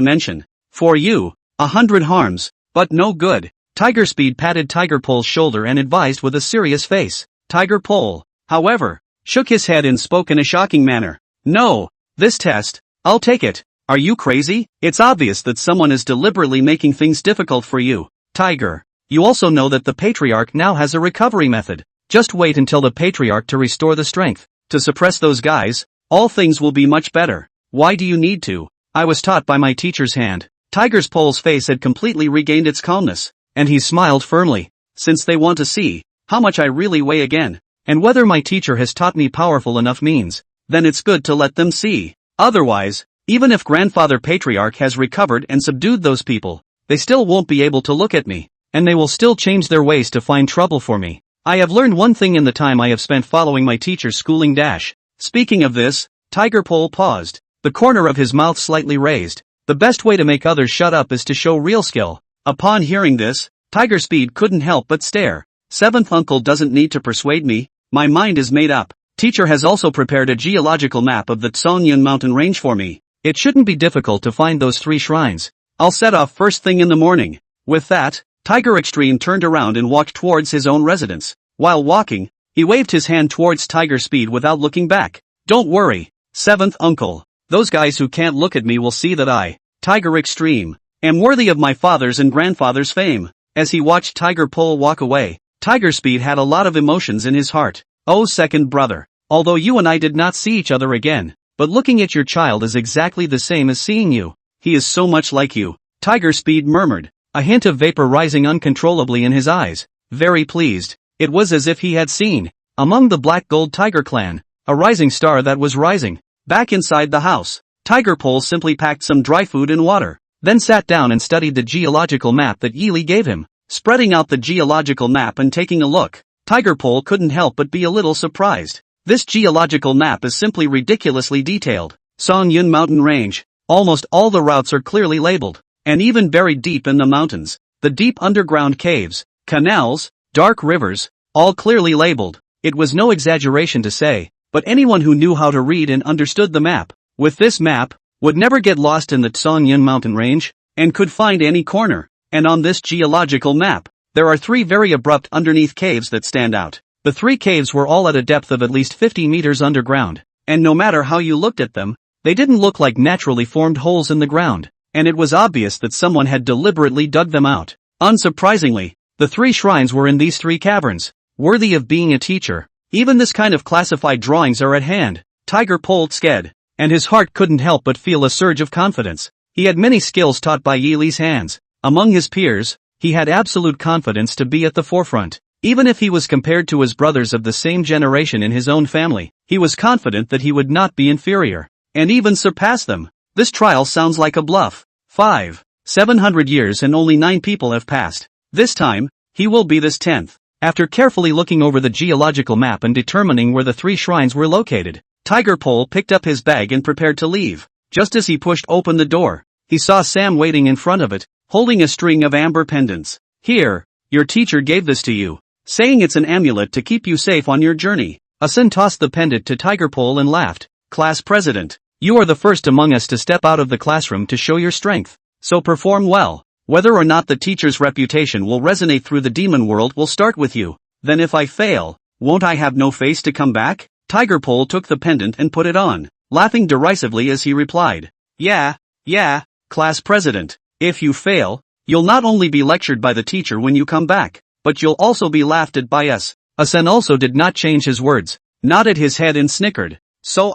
mention, for you, 100 harms, but no good. Tiger Speed patted Tiger Pole's shoulder and advised with a serious face. Tiger Pole, however, shook his head and spoke in a shocking manner. No, this test, I'll take it. Are you crazy? It's obvious that someone is deliberately making things difficult for you. Tiger, you also know that the patriarch now has a recovery method. Just wait until the patriarch to restore the strength. To suppress those guys, all things will be much better. Why do you need to? I was taught by my teacher's hand. Tiger Pole's face had completely regained its calmness, and he smiled firmly. Since they want to see how much I really weigh again, and whether my teacher has taught me powerful enough means, then it's good to let them see. Otherwise, even if Grandfather Patriarch has recovered and subdued those people, they still won't be able to look at me, and they will still change their ways to find trouble for me. I have learned one thing in the time I have spent following my teacher's schooling dash. Speaking of this, Tiger Pole paused, the corner of his mouth slightly raised. The best way to make others shut up is to show real skill. Upon hearing this, Tiger Speed couldn't help but stare. Seventh uncle doesn't need to persuade me, my mind is made up. Teacher has also prepared a geological map of the Songyun mountain range for me. It shouldn't be difficult to find those 3 shrines. I'll set off first thing in the morning. With that, Tiger Extreme turned around and walked towards his own residence. While walking, he waved his hand towards Tiger Speed without looking back. Don't worry, seventh uncle. Those guys who can't look at me will see that I, Tiger Extreme, am worthy of my father's and grandfather's fame. As he watched Tiger Pole walk away, Tiger Speed had a lot of emotions in his heart. Oh second brother, although you and I did not see each other again, but looking at your child is exactly the same as seeing you. He is so much like you, Tiger Speed murmured, a hint of vapor rising uncontrollably in his eyes. Very pleased, it was as if he had seen, among the Black Gold Tiger clan, a rising star that was rising. Back inside the house, Tiger Pole simply packed some dry food and water, then sat down and studied the geological map that Yili gave him. Spreading out the geological map and taking a look, Tiger Pole couldn't help but be a little surprised. This geological map is simply ridiculously detailed. Songyun mountain range, almost all the routes are clearly labeled, and even buried deep in the mountains, the deep underground caves, canals, dark rivers, all clearly labeled. It was no exaggeration to say, but anyone who knew how to read and understood the map, with this map, would never get lost in the Songyun mountain range, and could find any corner. And on this geological map, there are 3 very abrupt underneath caves that stand out. The 3 caves were all at a depth of at least 50 meters underground, and no matter how you looked at them, they didn't look like naturally formed holes in the ground, and it was obvious that someone had deliberately dug them out. Unsurprisingly, the 3 shrines were in these 3 caverns, worthy of being a teacher. Even this kind of classified drawings are at hand. Tiger Pole sked, and his heart couldn't help but feel a surge of confidence. He had many skills taught by Yili's hands. Among his peers, he had absolute confidence to be at the forefront. Even if he was compared to his brothers of the same generation in his own family, he was confident that he would not be inferior, and even surpass them. This trial sounds like a bluff. 700 years and only 9 people have passed. This time, he will be this 10th. After carefully looking over the geological map and determining where the 3 shrines were located, Tiger Pole picked up his bag and prepared to leave. Just as he pushed open the door, he saw Sam waiting in front of it, holding a string of amber pendants. "Here, your teacher gave this to you, saying it's an amulet to keep you safe on your journey." Asen tossed the pendant to Tiger Pole and laughed. "Class president, you are the first among us to step out of the classroom to show your strength. So perform well. Whether or not the teacher's reputation will resonate through the demon world will start with you. Then if I fail, won't I have no face to come back?" Tiger Pole took the pendant and put it on, laughing derisively as he replied. Yeah, class president. If you fail, you'll not only be lectured by the teacher when you come back, but you'll also be laughed at by us." Asen also did not change his words, nodded his head and snickered. "So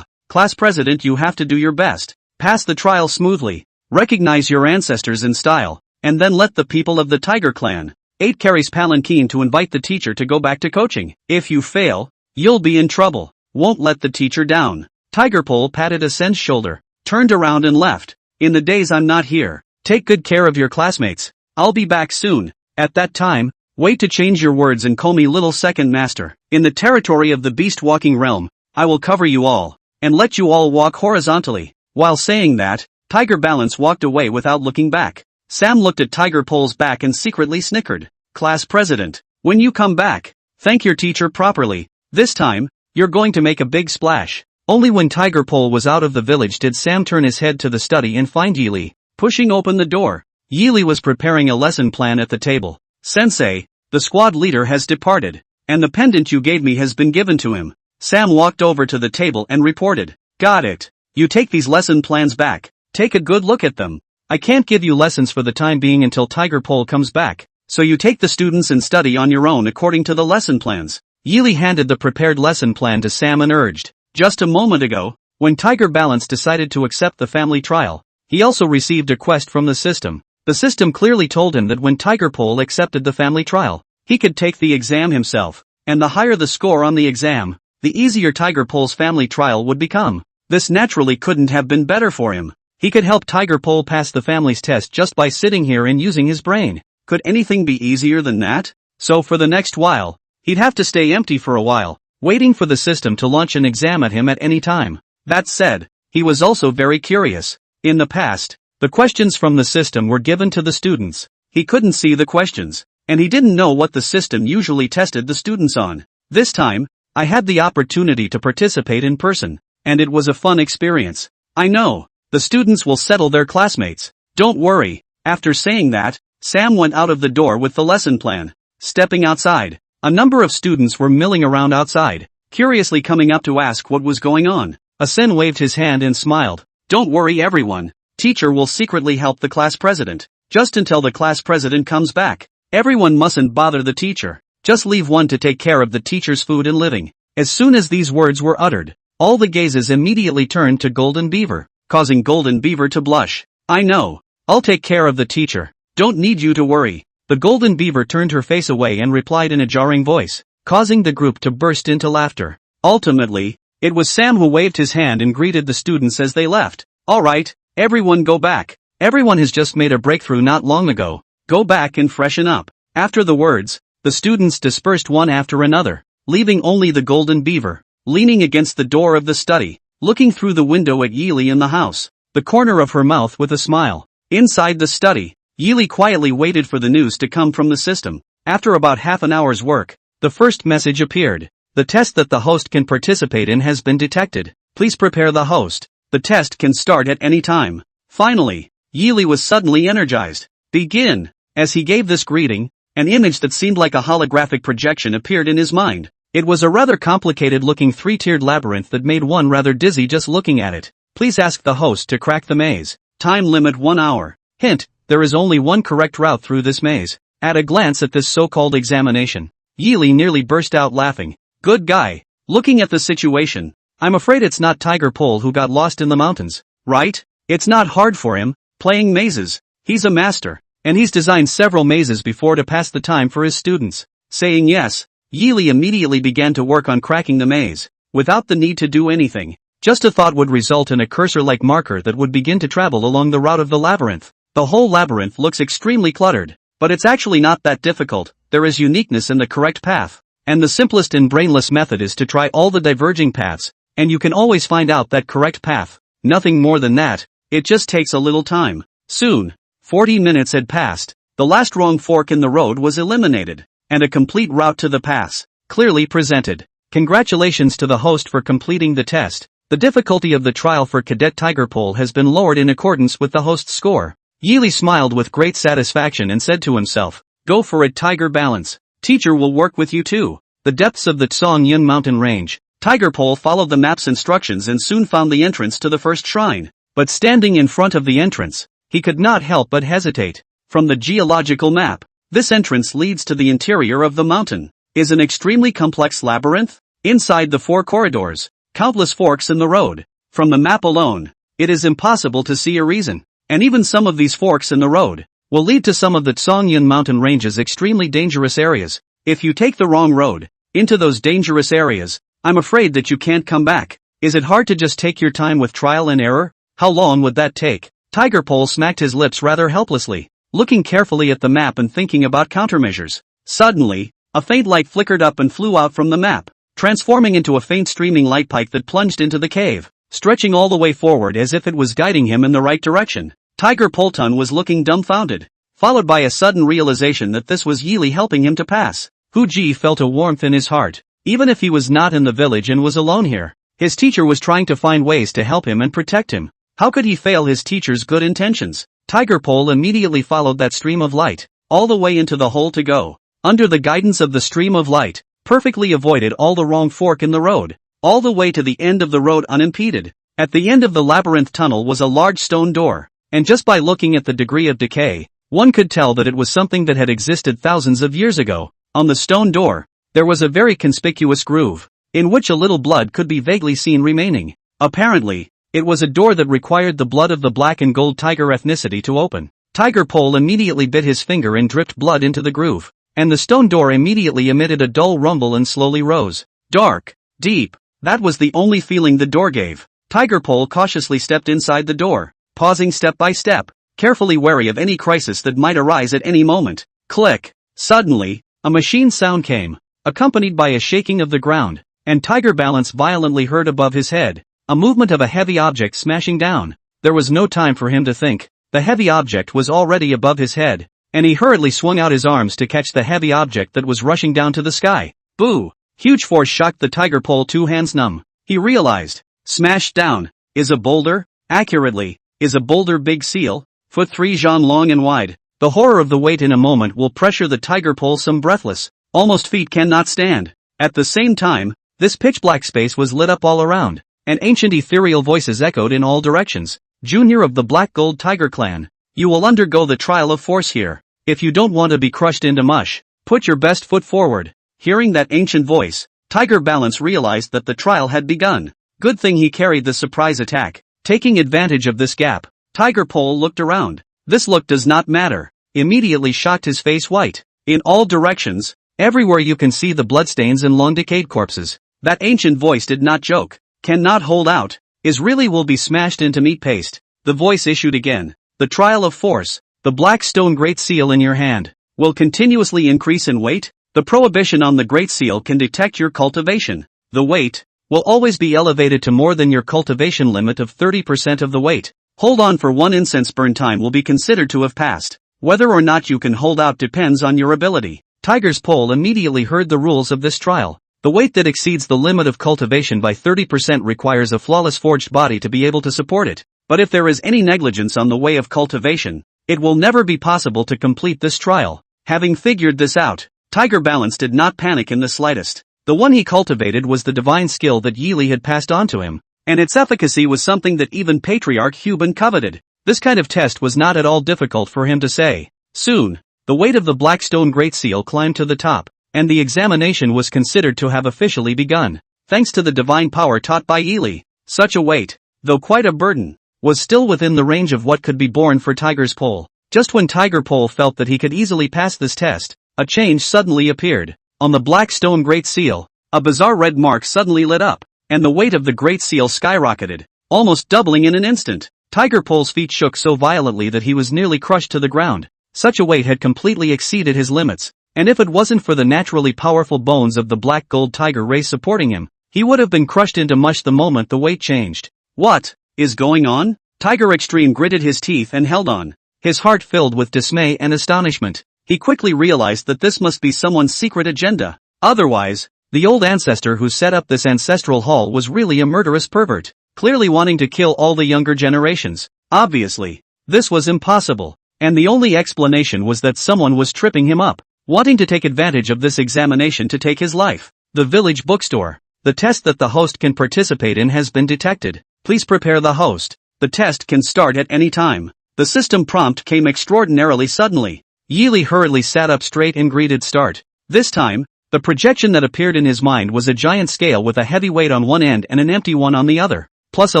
class president, you have to do your best, pass the trial smoothly, recognize your ancestors in style, and then let the people of the Tiger Clan 8 carries palanquin to invite the teacher to go back to coaching. If you fail, you'll be in trouble. Won't let the teacher down." Tiger Pole patted Asen's shoulder, turned around and left. "In the days I'm not here, take good care of your classmates. I'll be back soon. At that time, wait to change your words and call me Little Second Master. In the territory of the beast-walking realm, I will cover you all, and let you all walk horizontally." While saying that, Tiger Balance walked away without looking back. Sam looked at Tiger Pole's back and secretly snickered. "Class president, when you come back, thank your teacher properly. This time, you're going to make a big splash." Only when Tiger Pole was out of the village did Sam turn his head to the study and find Yili. Pushing open the door, Yili was preparing a lesson plan at the table. "Sensei, the squad leader has departed, and the pendant you gave me has been given to him." Sam walked over to the table and reported. "Got it. You take these lesson plans back. Take a good look at them. I can't give you lessons for the time being until Tiger Pole comes back, so you take the students and study on your own according to the lesson plans." Yili handed the prepared lesson plan to Sam and urged. Just a moment ago, when Tiger Balance decided to accept the family trial, he also received a quest from the system. The system clearly told him that when Tiger Pole accepted the family trial, he could take the exam himself, and the higher the score on the exam, the easier Tiger Pole's family trial would become. This naturally couldn't have been better for him. He could help Tiger Pole pass the family's test just by sitting here and using his brain. Could anything be easier than that? So for the next while, he'd have to stay empty for a while, waiting for the system to launch an exam at him at any time. That said, he was also very curious. In the past, the questions from the system were given to the students. He couldn't see the questions, and he didn't know what the system usually tested the students on. This time, I had the opportunity to participate in person, and it was a fun experience. I know, the students will settle their classmates. Don't worry. After saying that, Sam went out of the door with the lesson plan. Stepping outside, a number of students were milling around outside, curiously coming up to ask what was going on. Asen waved his hand and smiled. "Don't worry everyone, teacher will secretly help the class president, just until the class president comes back. Everyone mustn't bother the teacher, just leave one to take care of the teacher's food and living." As soon as these words were uttered, all the gazes immediately turned to Golden Beaver, causing Golden Beaver to blush. "I know, I'll take care of the teacher, don't need you to worry." The Golden Beaver turned her face away and replied in a jarring voice, causing the group to burst into laughter. Ultimately, it was Sam who waved his hand and greeted the students as they left. "Alright, everyone go back. Everyone has just made a breakthrough not long ago. Go back and freshen up." After the words, the students dispersed one after another, leaving only the Golden Beaver, leaning against the door of the study, looking through the window at Yili in the house, the corner of her mouth with a smile. Inside the study, Yili quietly waited for the news to come from the system. After about half an hour's work, the first message appeared. "The test that the host can participate in has been detected. Please prepare the host. The test can start at any time." Finally, Yili was suddenly energized. "Begin." As he gave this greeting, an image that seemed like a holographic projection appeared in his mind. It was a rather complicated-looking three-tiered labyrinth that made one rather dizzy just looking at it. "Please ask the host to crack the maze. Time limit 1 hour. Hint, there is only one correct route through this maze." At a glance at this so-called examination, Yili nearly burst out laughing. "Good guy. Looking at the situation, I'm afraid it's not Tiger Pole who got lost in the mountains, right? It's not hard for him, playing mazes. He's a master, and he's designed several mazes before to pass the time for his students." Saying yes, Yili immediately began to work on cracking the maze, without the need to do anything. Just a thought would result in a cursor-like marker that would begin to travel along the route of the labyrinth. The whole labyrinth looks extremely cluttered, but it's actually not that difficult. There is uniqueness in the correct path, and the simplest and brainless method is to try all the diverging paths, and you can always find out that correct path. Nothing more than that. It just takes a little time. Soon, 40 minutes had passed. The last wrong fork in the road was eliminated, and a complete route to the pass clearly presented. Congratulations to the host for completing the test. The difficulty of the trial for Cadet Tiger Pole has been lowered in accordance with the host's score. Yeely smiled with great satisfaction and said to himself, "Go for it, Tiger Balance. Teacher will work with you too." The depths of the Tsongyun mountain range. Tiger Pole followed the map's instructions and soon found the entrance to the first shrine. But standing in front of the entrance, he could not help but hesitate. From the geological map, this entrance leads to the interior of the mountain. Is an extremely complex labyrinth. Inside the 4 corridors, countless forks in the road. From the map alone, it is impossible to see a reason. And even some of these forks in the road will lead to some of the Tsongyun mountain range's extremely dangerous areas. If you take the wrong road into those dangerous areas, I'm afraid that you can't come back. Is it hard to just take your time with trial and error? How long would that take? Tiger Pole smacked his lips rather helplessly, looking carefully at the map and thinking about countermeasures. Suddenly, a faint light flickered up and flew out from the map, transforming into a faint streaming light pike that plunged into the cave, stretching all the way forward as if it was guiding him in the right direction. Tiger Poleton was looking dumbfounded, followed by a sudden realization that this was Yeely helping him to pass. Hu Ji felt a warmth in his heart. Even if he was not in the village and was alone here, his teacher was trying to find ways to help him and protect him. How could he fail his teacher's good intentions? Tiger Pole immediately followed that stream of light, all the way into the hole to go. Under the guidance of the stream of light, perfectly avoided all the wrong fork in the road, all the way to the end of the road unimpeded. At the end of the labyrinth tunnel was a large stone door, and just by looking at the degree of decay, one could tell that it was something that had existed thousands of years ago. On the stone door, there was a very conspicuous groove, in which a little blood could be vaguely seen remaining. Apparently, it was a door that required the blood of the black and gold tiger ethnicity to open. Tiger Pole immediately bit his finger and dripped blood into the groove, and the stone door immediately emitted a dull rumble and slowly rose. Dark, deep, that was the only feeling the door gave. Tiger Pole cautiously stepped inside the door, pausing step by step, carefully wary of any crisis that might arise at any moment. Click! Suddenly, a machine sound came, accompanied by a shaking of the ground, and Tiger Balance violently heard above his head a movement of a heavy object smashing down. There was no time for him to think. The heavy object was already above his head, and he hurriedly swung out his arms to catch the heavy object that was rushing down to the sky. Boo! Huge force shocked the Tiger Pole, 2 hands numb. He realized. Smashed down. Is a boulder? Accurately. Is a boulder big seal? Foot 3 zhan long and wide. The horror of the weight in a moment will pressure the Tiger Pole some breathless. Almost feet cannot stand. At the same time, this pitch-black space was lit up all around, and ancient ethereal voices echoed in all directions. Junior of the Black Gold Tiger Clan, you will undergo the trial of force here. If you don't want to be crushed into mush, put your best foot forward. Hearing that ancient voice, Tiger Balance realized that the trial had begun. Good thing he carried the surprise attack. Taking advantage of this gap, Tiger Pole looked around. This look does not matter. Immediately shocked his face white. In all directions, everywhere you can see the bloodstains and long decayed corpses. That ancient voice did not joke. Cannot hold out. Is really will be smashed into meat paste. The voice issued again. The trial of force. The black stone great seal in your hand will continuously increase in weight. The prohibition on the great seal can detect your cultivation. The weight will always be elevated to more than your cultivation limit of 30% of the weight. Hold on for 1 incense burn time will be considered to have passed. Whether or not you can hold out depends on your ability. Tiger's Pole immediately heard the rules of this trial. The weight that exceeds the limit of cultivation by 30% requires a flawless forged body to be able to support it. But if there is any negligence on the way of cultivation, it will never be possible to complete this trial. Having figured this out, Tiger Balance did not panic in the slightest. The one he cultivated was the divine skill that Yeely had passed on to him, and its efficacy was something that even Patriarch Huban coveted. This kind of test was not at all difficult for him to say. Soon, the weight of the black stone great seal climbed to the top, and the examination was considered to have officially begun. Thanks to the divine power taught by Yeely, such a weight, though quite a burden, was still within the range of what could be borne for Tiger's Pole. Just when Tiger Pole felt that he could easily pass this test, a change suddenly appeared. On the black stone great seal, a bizarre red mark suddenly lit up, and the weight of the great seal skyrocketed, almost doubling in an instant. Tiger Pole's feet shook so violently that he was nearly crushed to the ground. Such a weight had completely exceeded his limits, and if it wasn't for the naturally powerful bones of the black gold tiger race supporting him, he would have been crushed into mush the moment the weight changed. What is going on? Tiger Extreme gritted his teeth and held on. His heart filled with dismay and astonishment. He quickly realized that this must be someone's secret agenda. Otherwise, the old ancestor who set up this ancestral hall was really a murderous pervert, clearly wanting to kill all the younger generations. Obviously, this was impossible, and the only explanation was that someone was tripping him up, wanting to take advantage of this examination to take his life. The village bookstore. The test that the host can participate in has been detected. Please prepare the host. The test can start at any time. The system prompt came extraordinarily suddenly. Yili hurriedly sat up straight and greeted start. This time, the projection that appeared in his mind was a giant scale with a heavy weight on one end and an empty one on the other, plus a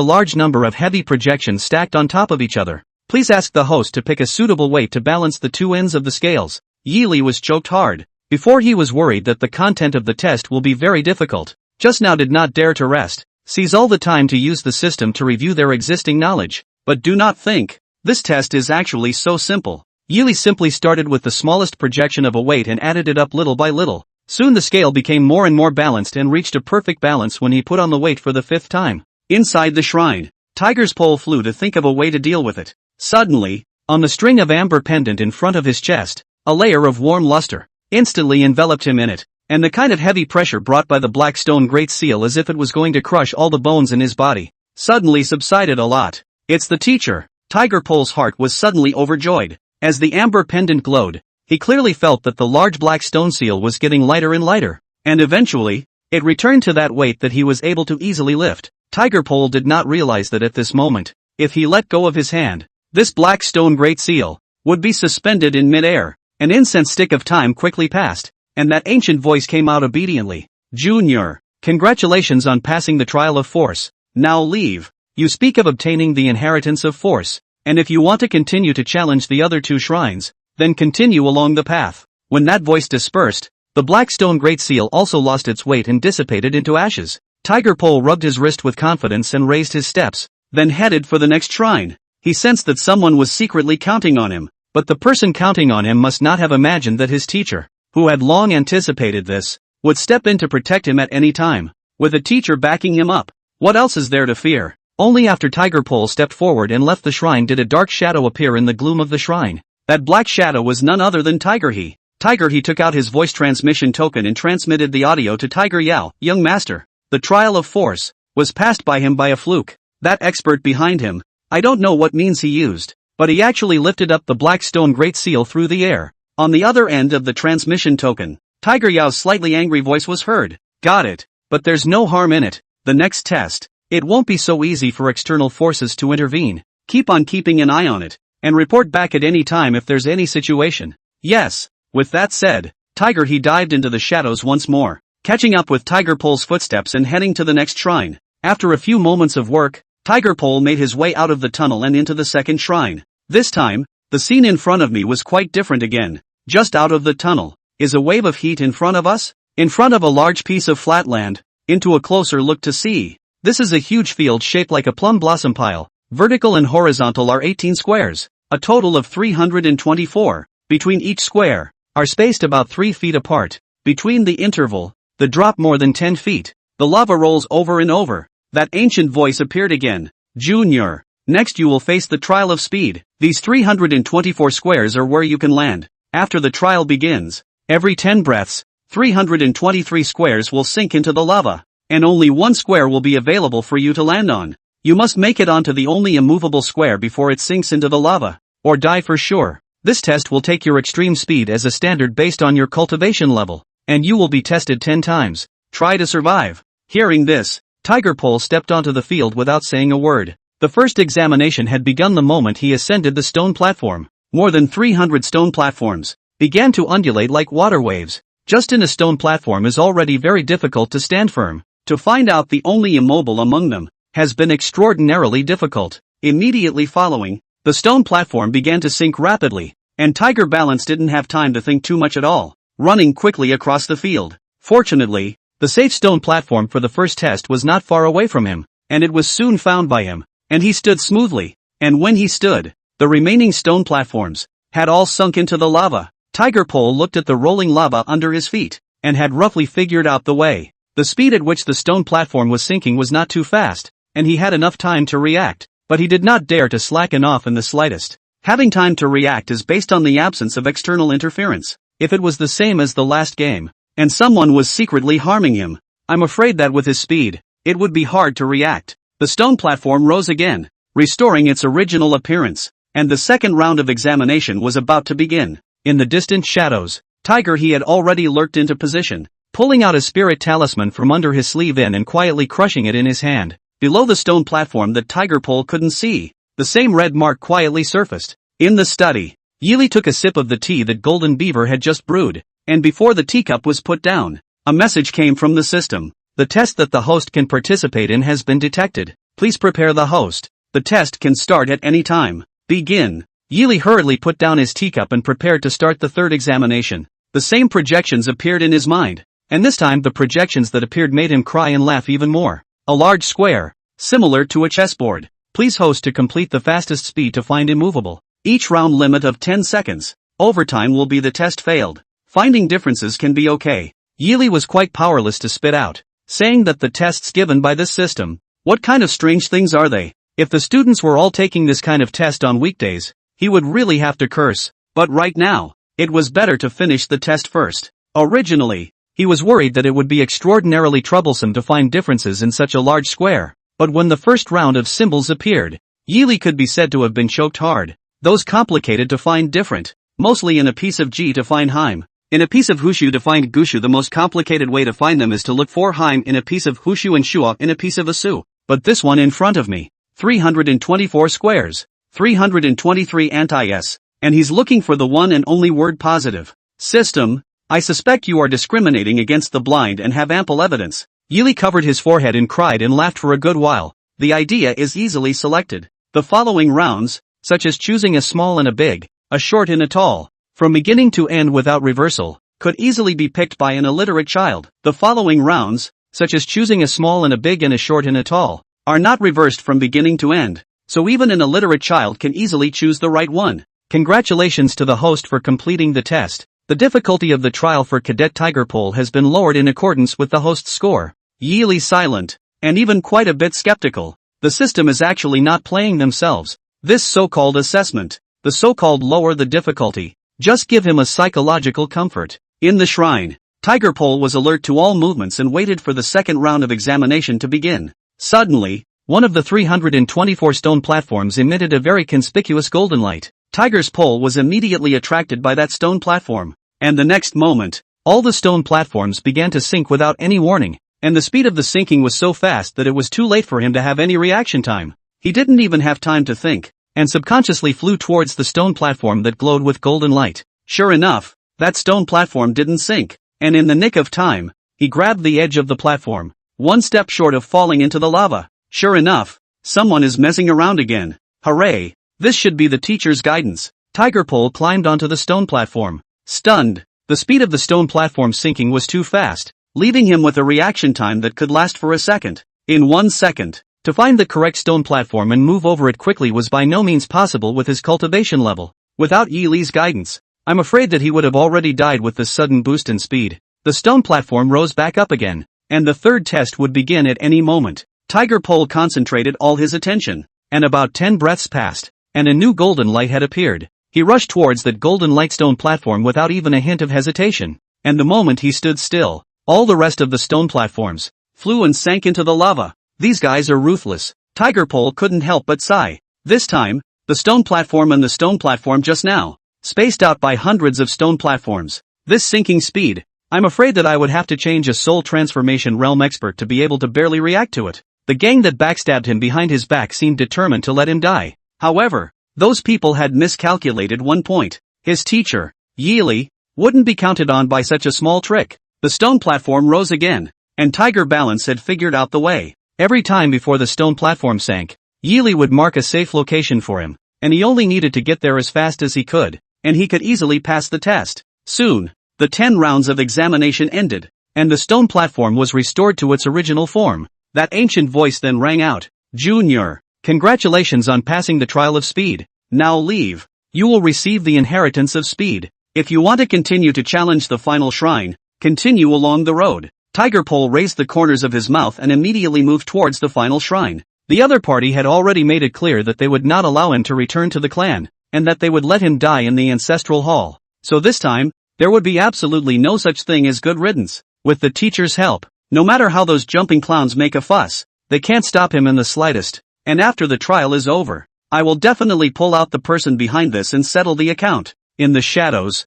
large number of heavy projections stacked on top of each other. Please ask the host to pick a suitable weight to balance the two ends of the scales. Yili was choked hard. Before he was worried that the content of the test will be very difficult. Just now did not dare to rest. Seize all the time to use the system to review their existing knowledge. But do not think. This test is actually so simple. Yili simply started with the smallest projection of a weight and added it up little by little. Soon the scale became more and more balanced and reached a perfect balance when he put on the weight for the 5th time. Inside the shrine, Tiger's pole flew to think of a way to deal with it. Suddenly, on the string of amber pendant in front of his chest, a layer of warm luster instantly enveloped him in it, and the kind of heavy pressure brought by the black stone great seal as if it was going to crush all the bones in his body, suddenly subsided a lot. It's the teacher. Tiger Pole's heart was suddenly overjoyed. As the amber pendant glowed, he clearly felt that the large black stone seal was getting lighter and lighter, and eventually, it returned to that weight that he was able to easily lift. Tiger Pole did not realize that at this moment, if he let go of his hand, this black stone great seal would be suspended in mid-air. An incense stick of time quickly passed, and that ancient voice came out obediently. Junior, congratulations on passing the trial of force. Now leave. You speak of obtaining the inheritance of force, and if you want to continue to challenge the other 2 shrines, then continue along the path. When that voice dispersed, the black stone great seal also lost its weight and dissipated into ashes. Tiger Pole rubbed his wrist with confidence and raised his steps, then headed for the next shrine. He sensed that someone was secretly counting on him, but the person counting on him must not have imagined that his teacher, who had long anticipated this, would step in to protect him at any time. With a teacher backing him up, what else is there to fear? Only after Tiger Pole stepped forward and left the shrine did a dark shadow appear in the gloom of the shrine. That black shadow was none other than Tiger He. Tiger He took out his voice transmission token and transmitted the audio to Tiger Yao. Young master, the trial of force was passed by him by a fluke. That expert behind him, I don't know what means he used, but he actually lifted up the black stone great seal through the air. On the other end of the transmission token, Tiger Yao's slightly angry voice was heard. Got it, but there's no harm in it. The next test, it won't be so easy for external forces to intervene. Keep on keeping an eye on it, and report back at any time if there's any situation. Yes. With that said, Tiger He dived into the shadows once more, catching up with Tiger Pole's footsteps and heading to the next shrine. After a few moments of work, Tiger Pole made his way out of the tunnel and into the second shrine. This time, the scene in front of me was quite different again. Just out of the tunnel, is a wave of heat in front of us? In front of a large piece of flat land, into a closer look to see. This is a huge field shaped like a plum blossom pile. Vertical and horizontal are 18 squares, a total of 324. Between each square, are spaced about 3 feet apart. Between the interval, the drop more than 10 feet. The lava rolls over and over. That ancient voice appeared again. Junior, next you will face the trial of speed. These 324 squares are where you can land. After the trial begins, every 10 breaths, 323 squares will sink into the lava, and only 1 square will be available for you to land on. You must make it onto the only immovable square before it sinks into the lava, or die for sure. This test will take your extreme speed as a standard based on your cultivation level, and you will be tested 10 times. Try to survive. Hearing this, Tiger Pole stepped onto the field without saying a word. The first examination had begun the moment he ascended the stone platform. More than 300 stone platforms began to undulate like water waves. Just in a stone platform is already very difficult to stand firm. To find out the only immobile among them has been extraordinarily difficult. Immediately following, the stone platform began to sink rapidly, and Tiger Balance didn't have time to think too much at all, running quickly across the field. Fortunately, the safe stone platform for the first test was not far away from him, and it was soon found by him, and he stood smoothly, and when he stood, the remaining stone platforms had all sunk into the lava. Tiger Pole looked at the rolling lava under his feet, and had roughly figured out the way. The speed at which the stone platform was sinking was not too fast, and he had enough time to react. but he did not dare to slacken off in the slightest. Having time to react is based on the absence of external interference. If it was the same as the last game, and someone was secretly harming him, I'm afraid that with his speed, it would be hard to react. The stone platform rose again, restoring its original appearance, and the second round of examination was about to begin. In the distant shadows, Tiger he had already lurked into position, pulling out a spirit talisman from under his sleeve and quietly crushing it in his hand. Below the stone platform that Tiger Pole couldn't see, the same red mark quietly surfaced. In the study, Yili took a sip of the tea that Golden Beaver had just brewed, and before the teacup was put down, a message came from the system. The test that the host can participate in has been detected. Please prepare the host. The test can start at any time. Begin. Yili hurriedly put down his teacup and prepared to start the third examination. The same projections appeared in his mind, and this time the projections that appeared made him cry and laugh even more. A large square, similar to a chessboard. Please host to complete the fastest speed to find immovable. Each round limit of 10 seconds. Overtime will be the test failed. Finding differences can be okay. Yili was quite powerless to spit out, saying that the tests given by this system, what kind of strange things are they? If the students were all taking this kind of test on weekdays, he would really have to curse. But right now, it was better to finish the test first. Originally, he was worried that it would be extraordinarily troublesome to find differences in such a large square, but when the first round of symbols appeared, Yili could be said to have been choked hard. Those complicated to find different, mostly in a piece of G to find Heim. In a piece of Hushu to find Gushu. The most complicated way to find them is to look for Heim in a piece of Hushu and Shua in a piece of Asu. But this one in front of me, 324 squares, 323 anti-S, and he's looking for the one and only word positive. System, I suspect you are discriminating against the blind and have ample evidence. Yili covered his forehead and cried and laughed for a good while. The idea is easily selected. The following rounds, such as choosing a small and a big, a short and a tall, from beginning to end without reversal, could easily be picked by an illiterate child. The following rounds, such as choosing a small and a big and a short and a tall, are not reversed from beginning to end, so even an illiterate child can easily choose the right one. Congratulations to the host for completing the test. The difficulty of the trial for Cadet Tiger Pole has been lowered in accordance with the host's score. Yili silent, and even quite a bit skeptical. The system is actually not playing themselves. This so-called assessment, the so-called lower the difficulty, just give him a psychological comfort. In the shrine, Tiger Pole was alert to all movements and waited for the second round of examination to begin. Suddenly, one of the 324 stone platforms emitted a very conspicuous golden light. Tiger's pole was immediately attracted by that stone platform, and the next moment, all the stone platforms began to sink without any warning, and the speed of the sinking was so fast that it was too late for him to have any reaction time. He didn't even have time to think, and subconsciously flew towards the stone platform that glowed with golden light. Sure enough, that stone platform didn't sink, and in the nick of time, he grabbed the edge of the platform, one step short of falling into the lava. Sure enough, someone is messing around again. Hooray! This should be the teacher's guidance. Tiger Pole climbed onto the stone platform. Stunned, the speed of the stone platform sinking was too fast, leaving him with a reaction time that could last for a second. In 1 second, to find the correct stone platform and move over it quickly was by no means possible with his cultivation level. Without Yili's guidance, I'm afraid that he would have already died with this sudden boost in speed. The stone platform rose back up again, and the third test would begin at any moment. Tiger Pole concentrated all his attention, and about 10 breaths passed, and a new golden light had appeared. He rushed towards that golden light stone platform without even a hint of hesitation, and the moment he stood still, all the rest of the stone platforms flew and sank into the lava. These guys are ruthless. Tiger Pole couldn't help but sigh. This time, the stone platform and the stone platform just now, spaced out by hundreds of stone platforms. This sinking speed, I'm afraid that I would have to change a soul transformation realm expert to be able to barely react to it. The gang that backstabbed him behind his back seemed determined to let him die. However, those people had miscalculated one point. His teacher, Yili, wouldn't be counted on by such a small trick. The stone platform rose again, and Tiger Balance had figured out the way. Every time before the stone platform sank, Yili would mark a safe location for him, and he only needed to get there as fast as he could, and he could easily pass the test. Soon, the 10 rounds of examination ended, and the stone platform was restored to its original form. That ancient voice then rang out, "Junior, congratulations on passing the trial of speed. Now leave. You will receive the inheritance of speed. If you want to continue to challenge the final shrine, continue along the road." Tiger Pole raised the corners of his mouth and immediately moved towards the final shrine. The other party had already made it clear that they would not allow him to return to the clan, and that they would let him die in the ancestral hall. So this time, there would be absolutely no such thing as good riddance. With the teacher's help, no matter how those jumping clowns make a fuss, they can't stop him in the slightest. And after the trial is over, I will definitely pull out the person behind this and settle the account. In the shadows,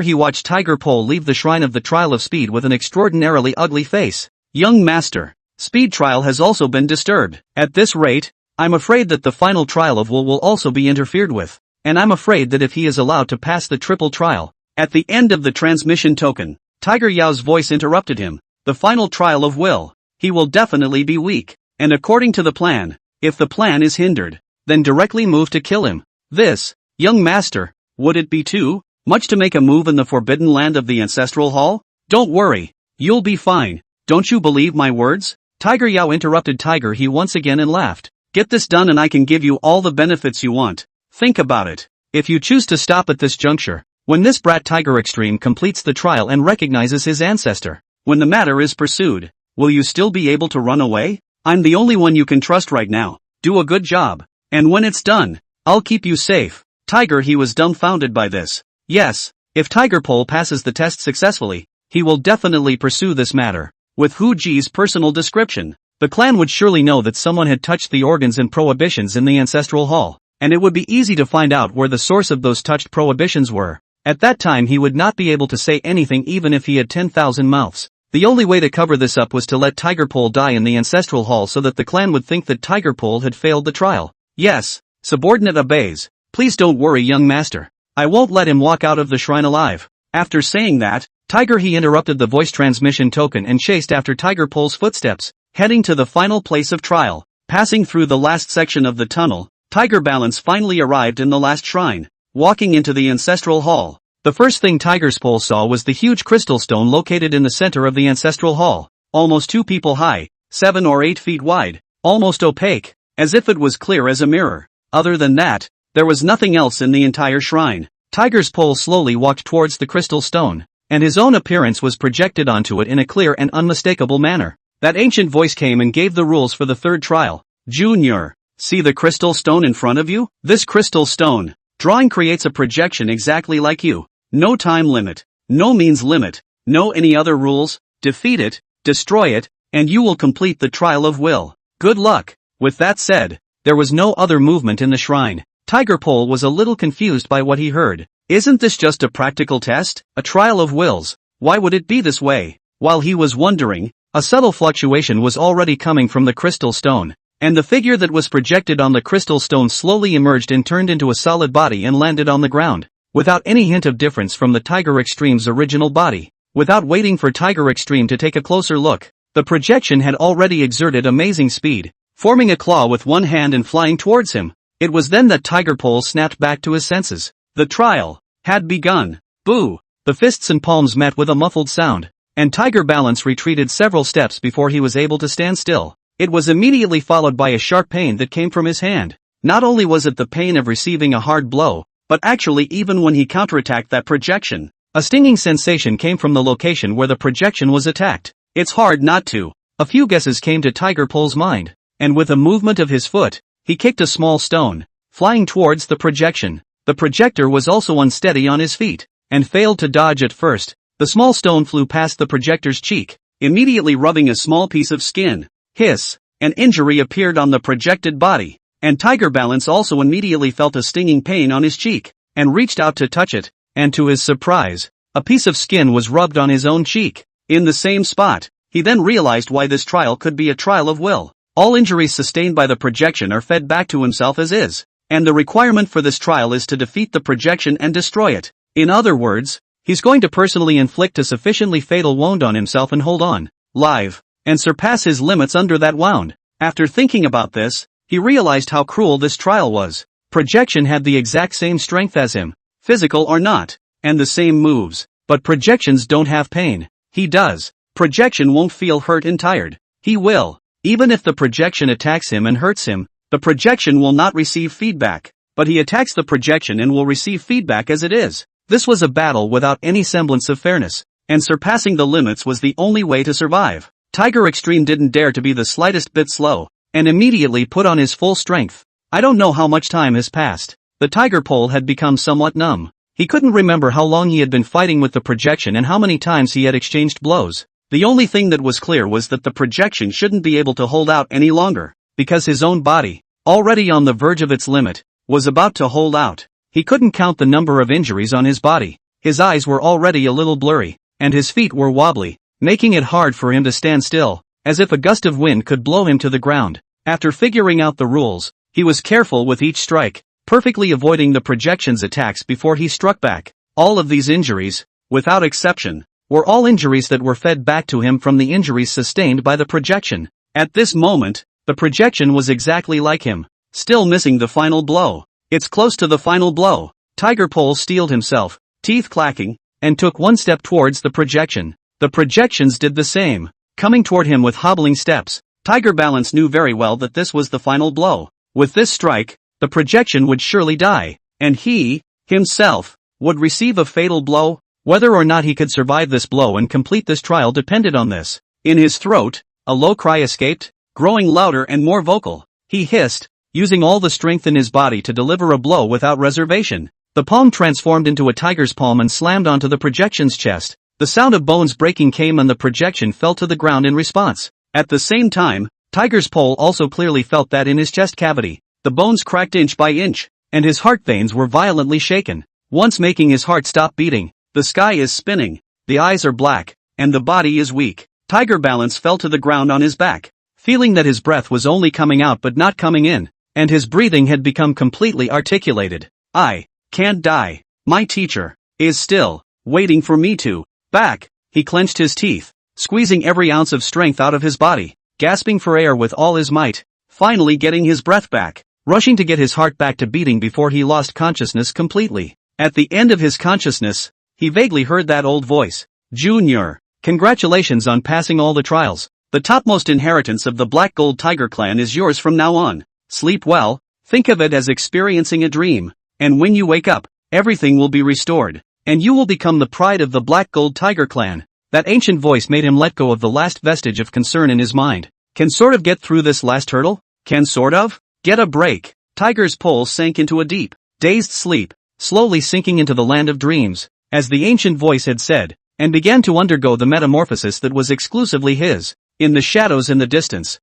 he watched Tiger Pole leave the shrine of the trial of speed with an extraordinarily ugly face. Young master, speed trial has also been disturbed. At this rate, I'm afraid that the final trial of will also be interfered with. And I'm afraid that if he is allowed to pass the triple trial, at the end of the transmission token, Tiger Yao's voice interrupted him. The final trial of will, he will definitely be weak. And according to the plan, if the plan is hindered, then directly move to kill him. This, young master, would it be too much to make a move in the forbidden land of the ancestral hall? Don't worry, you'll be fine. Don't you believe my words? Tiger Yao interrupted Tiger He once again and laughed. Get this done and I can give you all the benefits you want. Think about it. If you choose to stop at this juncture, when this brat Tiger Extreme completes the trial and recognizes his ancestor, when the matter is pursued, will you still be able to run away? I'm the only one you can trust right now. Do a good job. And when it's done, I'll keep you safe. Tiger He was dumbfounded by this. Yes, if Tiger Pole passes the test successfully, he will definitely pursue this matter. With Hu Ji's personal description, the clan would surely know that someone had touched the organs and prohibitions in the ancestral hall, and it would be easy to find out where the source of those touched prohibitions were. At that time he would not be able to say anything even if he had 10,000 mouths. The only way to cover this up was to let Tiger Pole die in the ancestral hall so that the clan would think that Tiger Pole had failed the trial. Yes, subordinate obeys. Please don't worry young master. I won't let him walk out of the shrine alive. After saying that, Tiger He interrupted the voice transmission token and chased after Tiger Pole's footsteps, heading to the final place of trial. Passing through the last section of the tunnel, Tiger Balance finally arrived in the last shrine. Walking into the ancestral hall, the first thing Tiger's Pole saw was the huge crystal stone located in the center of the ancestral hall, almost 2 people high, 7 or 8 feet wide, almost opaque, as if it was clear as a mirror. Other than that, there was nothing else in the entire shrine. Tiger's Pole slowly walked towards the crystal stone, and his own appearance was projected onto it in a clear and unmistakable manner. That ancient voice came and gave the rules for the third trial. Junior, see the crystal stone in front of you? This crystal stone drawing creates a projection exactly like you. No time limit, no means limit, no any other rules. Defeat it, destroy it, and you will complete the trial of will. Good luck. With that said, there was no other movement in the shrine. Tiger Pole was a little confused by what he heard. Isn't this just a practical test? A trial of wills? Why would it be this way? While he was wondering, a subtle fluctuation was already coming from the crystal stone, and the figure that was projected on the crystal stone slowly emerged and turned into a solid body and landed on the ground, without any hint of difference from the Tiger Extreme's original body. Without waiting for Tiger Extreme to take a closer look, the projection had already exerted amazing speed, forming a claw with one hand and flying towards him. It was then that Tiger Pole snapped back to his senses. The trial had begun. Boo! The fists and palms met with a muffled sound, and Tiger Balance retreated several steps before he was able to stand still. It was immediately followed by a sharp pain that came from his hand. Not only was it the pain of receiving a hard blow, but actually even when he counterattacked that projection, a stinging sensation came from the location where the projection was attacked. It's hard not to. A few guesses came to Tiger Pole's mind, and with a movement of his foot, he kicked a small stone, flying towards the projection. The projector was also unsteady on his feet, and failed to dodge at first. The small stone flew past the projector's cheek, immediately rubbing a small piece of skin. Hiss! An injury appeared on the projected body, and Tiger Balance also immediately felt a stinging pain on his cheek, and reached out to touch it, and to his surprise, a piece of skin was rubbed on his own cheek, in the same spot. He then realized why this trial could be a trial of will. All injuries sustained by the projection are fed back to himself as is, and the requirement for this trial is to defeat the projection and destroy it. In other words, he's going to personally inflict a sufficiently fatal wound on himself and hold on, live, and surpass his limits under that wound. After thinking about this, he realized how cruel this trial was. Projection had the exact same strength as him, physical or not, and the same moves, but projections don't have pain. He does. Projection won't feel hurt and tired. He will. Even if the projection attacks him and hurts him, the projection will not receive feedback, but he attacks the projection and will receive feedback as it is. This was a battle without any semblance of fairness, and surpassing the limits was the only way to survive. Tiger Extreme didn't dare to be the slightest bit slow, and immediately put on his full strength. I don't know how much time has passed. The tiger pole had become somewhat numb. He couldn't remember how long he had been fighting with the projection and how many times he had exchanged blows. The only thing that was clear was that the projection shouldn't be able to hold out any longer, because his own body, already on the verge of its limit, was about to hold out. He couldn't count the number of injuries on his body. His eyes were already a little blurry, and his feet were wobbly, making it hard for him to stand still, as if a gust of wind could blow him to the ground. After figuring out the rules, he was careful with each strike, perfectly avoiding the projection's attacks before he struck back. All of these injuries, without exception, were all injuries that were fed back to him from the injuries sustained by the projection. At this moment, the projection was exactly like him, still missing the final blow. It's close to the final blow. Tiger Pole steeled himself, teeth clacking, and took one step towards the projection. The projections did the same, coming toward him with hobbling steps. Tiger Balance knew very well that this was the final blow. With this strike, the projection would surely die, and he, himself, would receive a fatal blow. Whether or not he could survive this blow and complete this trial depended on this. In his throat, a low cry escaped, growing louder and more vocal. He hissed, using all the strength in his body to deliver a blow without reservation. The palm transformed into a tiger's palm and slammed onto the projection's chest. The sound of bones breaking came and the projection fell to the ground in response. At the same time, Tiger's Pole also clearly felt that in his chest cavity. The bones cracked inch by inch, and his heart veins were violently shaken, once making his heart stop beating. The sky is spinning, the eyes are black, and the body is weak. Tiger Balance fell to the ground on his back, feeling that his breath was only coming out but not coming in, and his breathing had become completely articulated. I can't die. My teacher is still waiting for me to. Back. He clenched his teeth, squeezing every ounce of strength out of his body, gasping for air with all his might, finally getting his breath back, rushing to get his heart back to beating before he lost consciousness completely. At the end of his consciousness, he vaguely heard that old voice. Junior, congratulations on passing all the trials. The topmost inheritance of the Black Gold Tiger clan is yours from now on. Sleep well, think of it as experiencing a dream, and when you wake up, everything will be restored, and you will become the pride of the Black Gold Tiger clan. That ancient voice made him let go of the last vestige of concern in his mind. Can sort of get through this last hurdle? Can sort of? Get a break. Tiger's Pole sank into a deep, dazed sleep, slowly sinking into the land of dreams, as the ancient voice had said, and began to undergo the metamorphosis that was exclusively his. In the shadows in the distance,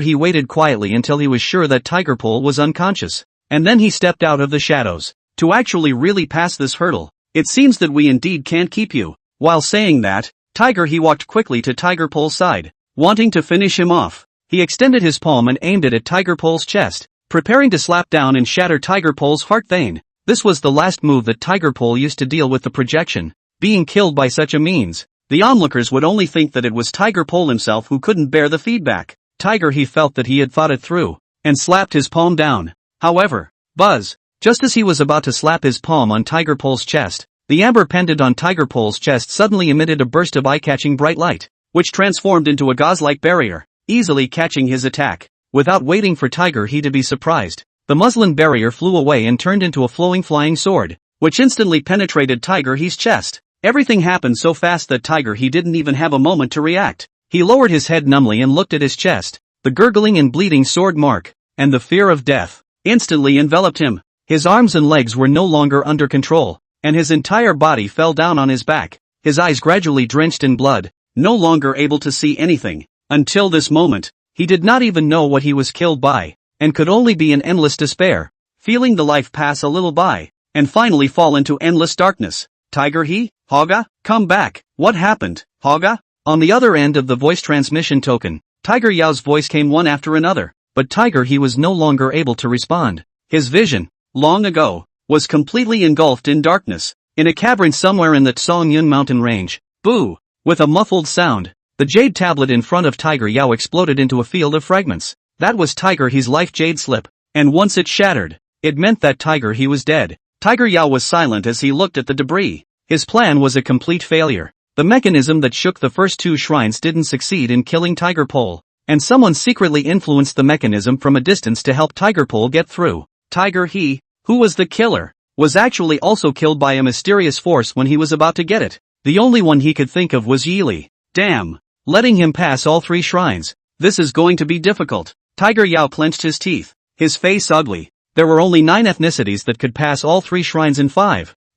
he waited quietly until he was sure that Tiger Pole was unconscious, and then he stepped out of the shadows. To actually really pass this hurdle, it seems that we indeed can't keep you. While saying that, he walked quickly to Tiger Pole's side, wanting to finish him off. He extended his palm and aimed it at Tiger Pole's chest, preparing to slap down and shatter Tiger Pole's heart vein. This was the last move that Tiger Pole used to deal with the projection. Being killed by such a means, the onlookers would only think that it was Tiger Pole himself who couldn't bear the feedback. He felt that he had thought it through, and slapped his palm down. However, buzz, just as he was about to slap his palm on Tiger Pole's chest, the amber pendant on Tiger Pole's chest suddenly emitted a burst of eye-catching bright light, which transformed into a gauze-like barrier, easily catching his attack. Without waiting for He to be surprised, the muslin barrier flew away and turned into a flowing flying sword, which instantly penetrated He's chest. Everything happened so fast that He didn't even have a moment to react. He lowered his head numbly and looked at his chest. The gurgling and bleeding sword mark, and the fear of death, instantly enveloped him. His arms and legs were no longer under control, and his entire body fell down on his back, his eyes gradually drenched in blood, no longer able to see anything. Until this moment, he did not even know what he was killed by, and could only be in endless despair, feeling the life pass a little by, and finally fall into endless darkness. Haga, come back. What happened, Haga? On the other end of the voice transmission token, Tiger Yao's voice came one after another, but He was no longer able to respond. His vision, long ago, was completely engulfed in darkness, in a cavern somewhere in the Tsongyun mountain range. Boo! With a muffled sound, the jade tablet in front of Tiger Yao exploded into a field of fragments. That was His life jade slip, and once it shattered, it meant that He was dead. Tiger Yao was silent as he looked at the debris. His plan was a complete failure. The mechanism that shook the first two shrines didn't succeed in killing Tiger Pole, and someone secretly influenced the mechanism from a distance to help Tiger Pole get through. Who was the killer, was actually also killed by a mysterious force when he was about to get it. The only one he could think of was Yili. Damn! Letting him pass all three shrines. This is going to be difficult. Tiger Yao clenched his teeth, his face ugly. There were only 9 ethnicities that could pass all 3 shrines in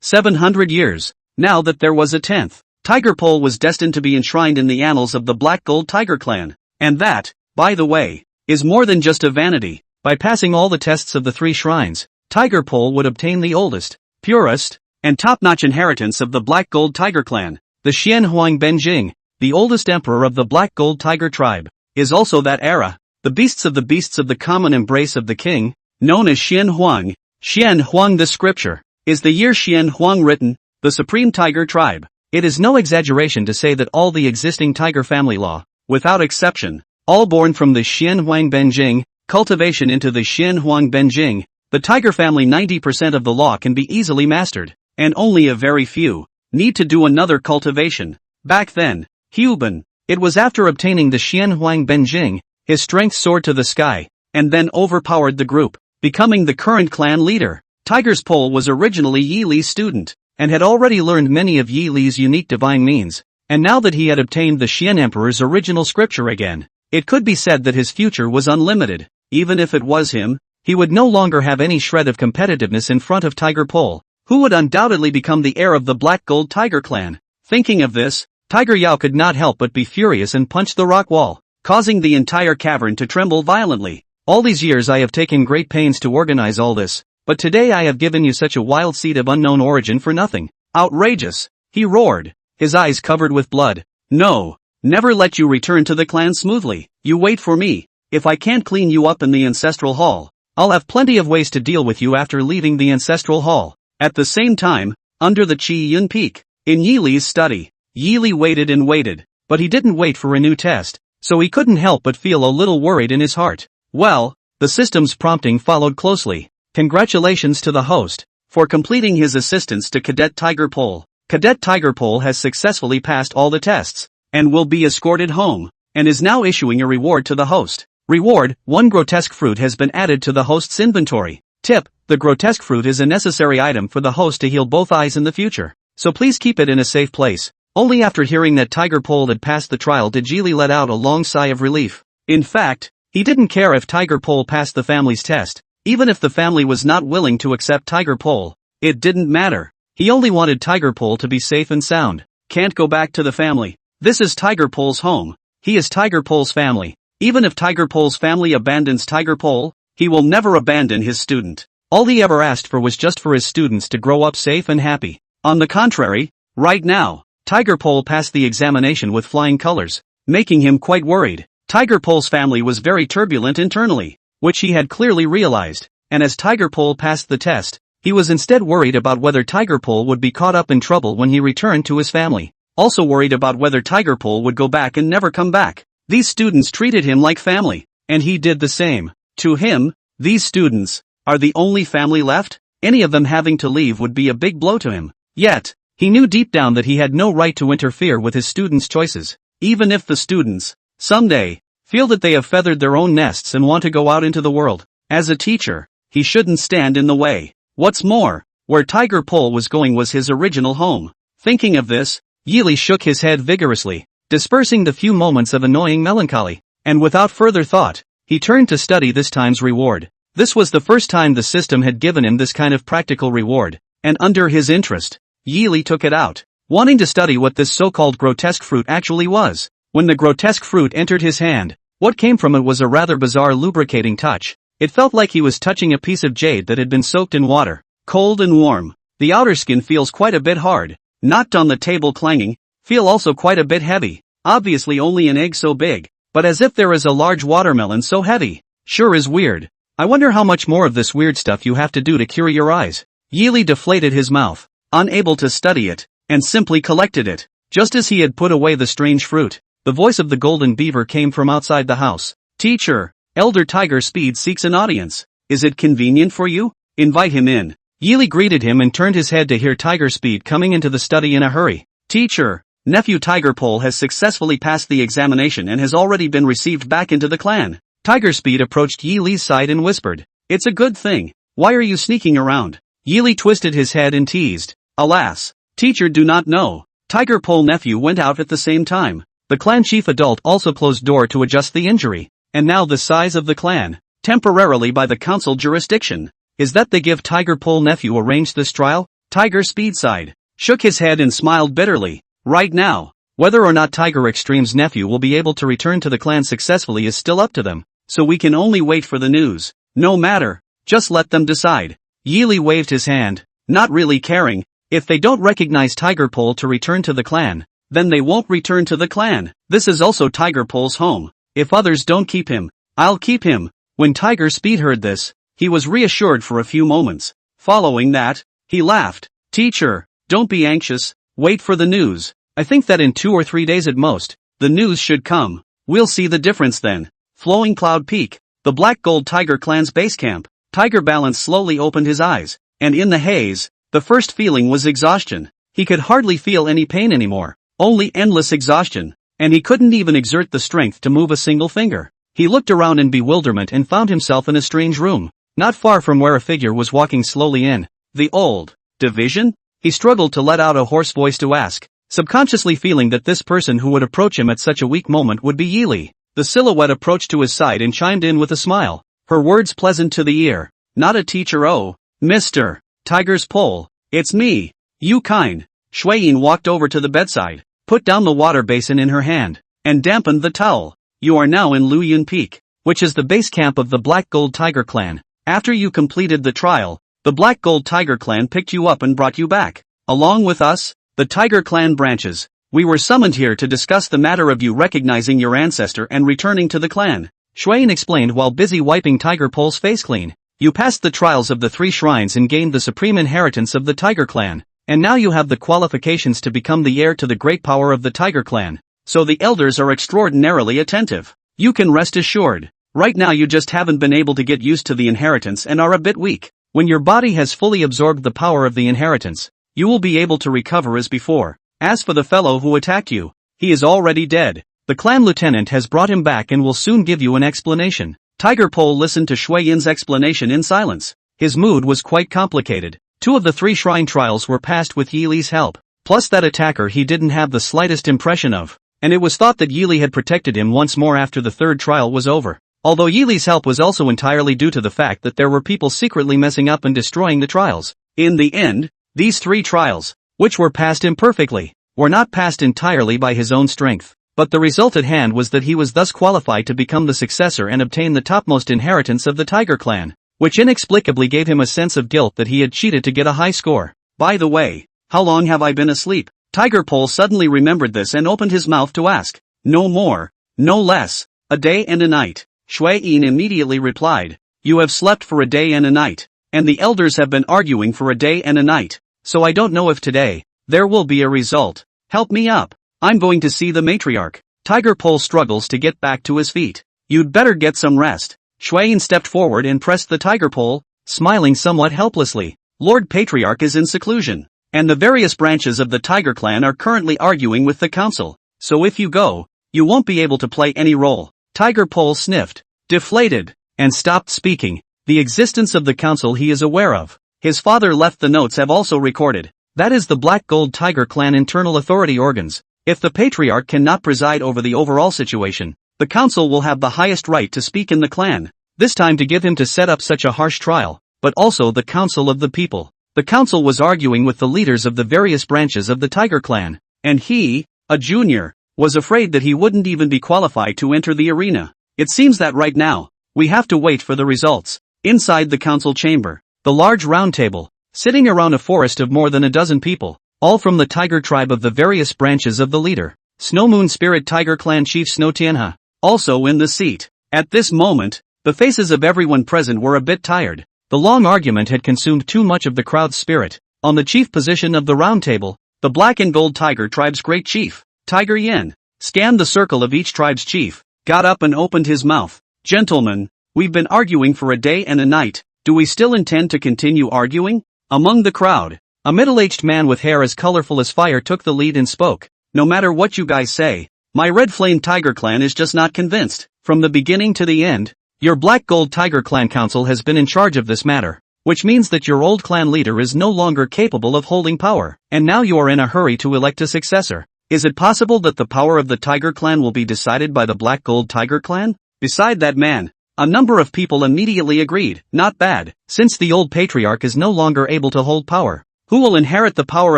700 years. Now that there was a 10th, Tiger Pole was destined to be enshrined in the annals of the Black Gold Tiger clan. And that, by the way, is more than just a vanity. By passing all the tests of the 3 shrines, Tiger Pole would obtain the oldest, purest, and top-notch inheritance of the Black Gold Tiger clan. The Xian Huang Benjing, the oldest emperor of the Black Gold Tiger tribe, is also that era. The beasts of the common embrace of the king, known as Xian Huang. Xian Huang, the scripture, is the year Xian Huang written, the supreme tiger tribe. It is no exaggeration to say that all the existing tiger family law, without exception, all born from the Xian Huang Benjing, cultivation into the Xian Huang Benjing, the tiger family 90% of the law can be easily mastered, and only a very few need to do another cultivation. Back then, Huban, it was after obtaining the Xian Huang Benjing, his strength soared to the sky, and then overpowered the group, becoming the current clan leader. Tiger's Pole was originally Yi Li's student, and had already learned many of Yi Li's unique divine means, and now that he had obtained the Xian Emperor's original scripture again, it could be said that his future was unlimited. Even if it was him, he would no longer have any shred of competitiveness in front of Tiger Pole, who would undoubtedly become the heir of the Black Gold Tiger clan. Thinking of this, Tiger Yao could not help but be furious and punched the rock wall, causing the entire cavern to tremble violently. All these years I have taken great pains to organize all this, but today I have given you such a wild seed of unknown origin for nothing. Outrageous! He roared, his eyes covered with blood. No, never let you return to the clan smoothly. You wait for me. If I can't clean you up in the ancestral hall, I'll have plenty of ways to deal with you after leaving the ancestral hall. At the same time, under the Qi Yun Peak, in Yi Li's study, Yi Li waited and waited, but he didn't wait for a new test, so he couldn't help but feel a little worried in his heart. Well, the system's prompting followed closely. Congratulations to the host for completing his assistance to Cadet Tiger Pole. Cadet Tiger Pole has successfully passed all the tests, and will be escorted home, and is now issuing a reward to the host. Reward: 1 grotesque fruit has been added to the host's inventory. Tip: the grotesque fruit is a necessary item for the host to heal both eyes in the future, so please keep it in a safe place. Only after hearing that Tiger Pole had passed the trial did Ji Li let out a long sigh of relief. In fact, he didn't care if Tiger Pole passed the family's test. Even if the family was not willing to accept Tiger Pole, it didn't matter. He only wanted Tiger Pole to be safe and sound. Can't go back to the family. This is Tiger Pole's home. He is Tiger Pole's family. Even if Tiger Pole's family abandons Tiger Pole, he will never abandon his student. All he ever asked for was just for his students to grow up safe and happy. On the contrary, right now, Tiger Pole passed the examination with flying colors, making him quite worried. Tiger Pole's family was very turbulent internally, which he had clearly realized, and as Tiger Pole passed the test, he was instead worried about whether Tiger Pole would be caught up in trouble when he returned to his family. Also worried about whether Tiger Pole would go back and never come back. These students treated him like family, and he did the same. To him, these students are the only family left. Any of them having to leave would be a big blow to him. Yet, he knew deep down that he had no right to interfere with his students' choices. Even if the students, someday, feel that they have feathered their own nests and want to go out into the world, as a teacher, he shouldn't stand in the way. What's more, where Tiger Pole was going was his original home. Thinking of this, Yi Li shook his head vigorously, dispersing the few moments of annoying melancholy, and without further thought, he turned to study this time's reward. This was the first time the system had given him this kind of practical reward, and under his interest, Yi Li took it out, wanting to study what this so-called grotesque fruit actually was. When the grotesque fruit entered his hand, what came from it was a rather bizarre lubricating touch. It felt like he was touching a piece of jade that had been soaked in water, cold and warm. The outer skin feels quite a bit hard, knocked on the table clanging, feel also quite a bit heavy, obviously only an egg so big, but as if there is a large watermelon so heavy. Sure is weird. I wonder how much more of this weird stuff you have to do to cure your eyes. Yi Li deflated his mouth, unable to study it, and simply collected it. Just as he had put away the strange fruit, the voice of the golden beaver came from outside the house. Teacher, Elder Tiger Speed seeks an audience. Is it convenient for you? Invite him in. Yi Li greeted him and turned his head to hear Tiger Speed coming into the study in a hurry. Teacher, nephew Tiger Pole has successfully passed the examination and has already been received back into the clan. Tiger Speed approached Yi Li's side and whispered, "It's a good thing. Why are you sneaking around?" Yi Li twisted his head and teased, "Alas, teacher, do not know. Tiger Pole nephew went out at the same time." The clan chief adult also closed door to adjust the injury, and now the size of the clan, temporarily by the council jurisdiction, is that they give Tiger Pole nephew arranged this trial? Tiger Speedside shook his head and smiled bitterly. Right now, whether or not Tiger Extreme's nephew will be able to return to the clan successfully is still up to them, so we can only wait for the news. No matter, just let them decide. Yeely waved his hand, not really caring. If they don't recognize Tiger Pole to return to the clan, then they won't return to the clan. This is also Tiger Pole's home. If others don't keep him, I'll keep him. When Tiger Speed heard this, he was reassured for a few moments. Following that, he laughed. Teacher, don't be anxious, wait for the news. I think that in 2 or 3 days at most, the news should come. We'll see the difference then. Flowing Cloud Peak, the Black Gold Tiger clan's base camp. Tiger Balance slowly opened his eyes, and in the haze, the first feeling was exhaustion. He could hardly feel any pain anymore, only endless exhaustion, and he couldn't even exert the strength to move a single finger. He looked around in bewilderment and found himself in a strange room, not far from where a figure was walking slowly in. The old division? He struggled to let out a hoarse voice to ask, subconsciously feeling that this person who would approach him at such a weak moment would be Yeely. The silhouette approached to his side and chimed in with a smile, her words pleasant to the ear. Not a teacher, oh, Mr. Tiger's Pole, it's me, you kind. Shuiyin walked over to the bedside, put down the water basin in her hand, and dampened the towel. You are now in Luoyun Peak, which is the base camp of the Black Gold Tiger clan. After you completed the trial, the Black Gold Tiger clan picked you up and brought you back. Along with us, the Tiger clan branches, we were summoned here to discuss the matter of you recognizing your ancestor and returning to the clan. Shuiyin explained while busy wiping Tiger Pole's face clean. You passed the trials of the 3 shrines and gained the supreme inheritance of the Tiger clan, and now you have the qualifications to become the heir to the great power of the Tiger clan. So the elders are extraordinarily attentive. You can rest assured. Right now you just haven't been able to get used to the inheritance and are a bit weak. When your body has fully absorbed the power of the inheritance, you will be able to recover as before. As for the fellow who attacked you, he is already dead. The clan lieutenant has brought him back and will soon give you an explanation. Tiger Pole listened to Shuiyin's explanation in silence. His mood was quite complicated. 2 of the 3 shrine trials were passed with Yeely's help, plus that attacker he didn't have the slightest impression of, and it was thought that Yeely had protected him once more after the 3rd trial was over. Although Yeely's help was also entirely due to the fact that there were people secretly messing up and destroying the trials. In the end, these 3 trials, which were passed imperfectly, were not passed entirely by his own strength, but the result at hand was that he was thus qualified to become the successor and obtain the topmost inheritance of the Tiger clan, which inexplicably gave him a sense of guilt that he had cheated to get a high score. By the way, how long have I been asleep? Tiger Pole suddenly remembered this and opened his mouth to ask. No more, no less, a day and a night. Shuiyin immediately replied, you have slept for a day and a night, and the elders have been arguing for a day and a night, so I don't know if today, there will be a result. Help me up. I'm going to see the matriarch. Tiger Pole struggles to get back to his feet. You'd better get some rest. Shuiyin stepped forward and pressed the Tiger Pole, smiling somewhat helplessly. Lord Patriarch is in seclusion, and the various branches of the Tiger clan are currently arguing with the council, so if you go, you won't be able to play any role. Tiger Pole sniffed, deflated, and stopped speaking. The existence of the council he is aware of. His father left the notes have also recorded. That is the Black Gold Tiger clan internal authority organs. If the Patriarch cannot preside over the overall situation, the council will have the highest right to speak in the clan, this time to give him to set up such a harsh trial, but also the council of the people. The council was arguing with the leaders of the various branches of the Tiger clan, and he, a junior, was afraid that he wouldn't even be qualified to enter the arena. It seems that right now, we have to wait for the results. Inside the council chamber, the large round table, sitting around a forest of more than a dozen people, all from the Tiger tribe of the various branches of the leader, Snow Moon Spirit Tiger Clan Chief Snow Tianha, also in the seat. At this moment, the faces of everyone present were a bit tired. The long argument had consumed too much of the crowd's spirit. On the chief position of the round table, the Black and Gold Tiger tribe's great chief, Tiger Yen, scanned the circle of each tribe's chief, got up and opened his mouth. Gentlemen, we've been arguing for a day and a night. Do we still intend to continue arguing? Among the crowd, a middle-aged man with hair as colorful as fire took the lead and spoke. No matter what you guys say, my Red Flame Tiger clan is just not convinced. From the beginning to the end, your Black Gold Tiger clan council has been in charge of this matter, which means that your old clan leader is no longer capable of holding power, and now you are in a hurry to elect a successor. Is it possible that the power of the Tiger clan will be decided by the Black Gold Tiger clan? beside that man. A number of people immediately agreed, not bad, since the old patriarch is no longer able to hold power. Who will inherit the power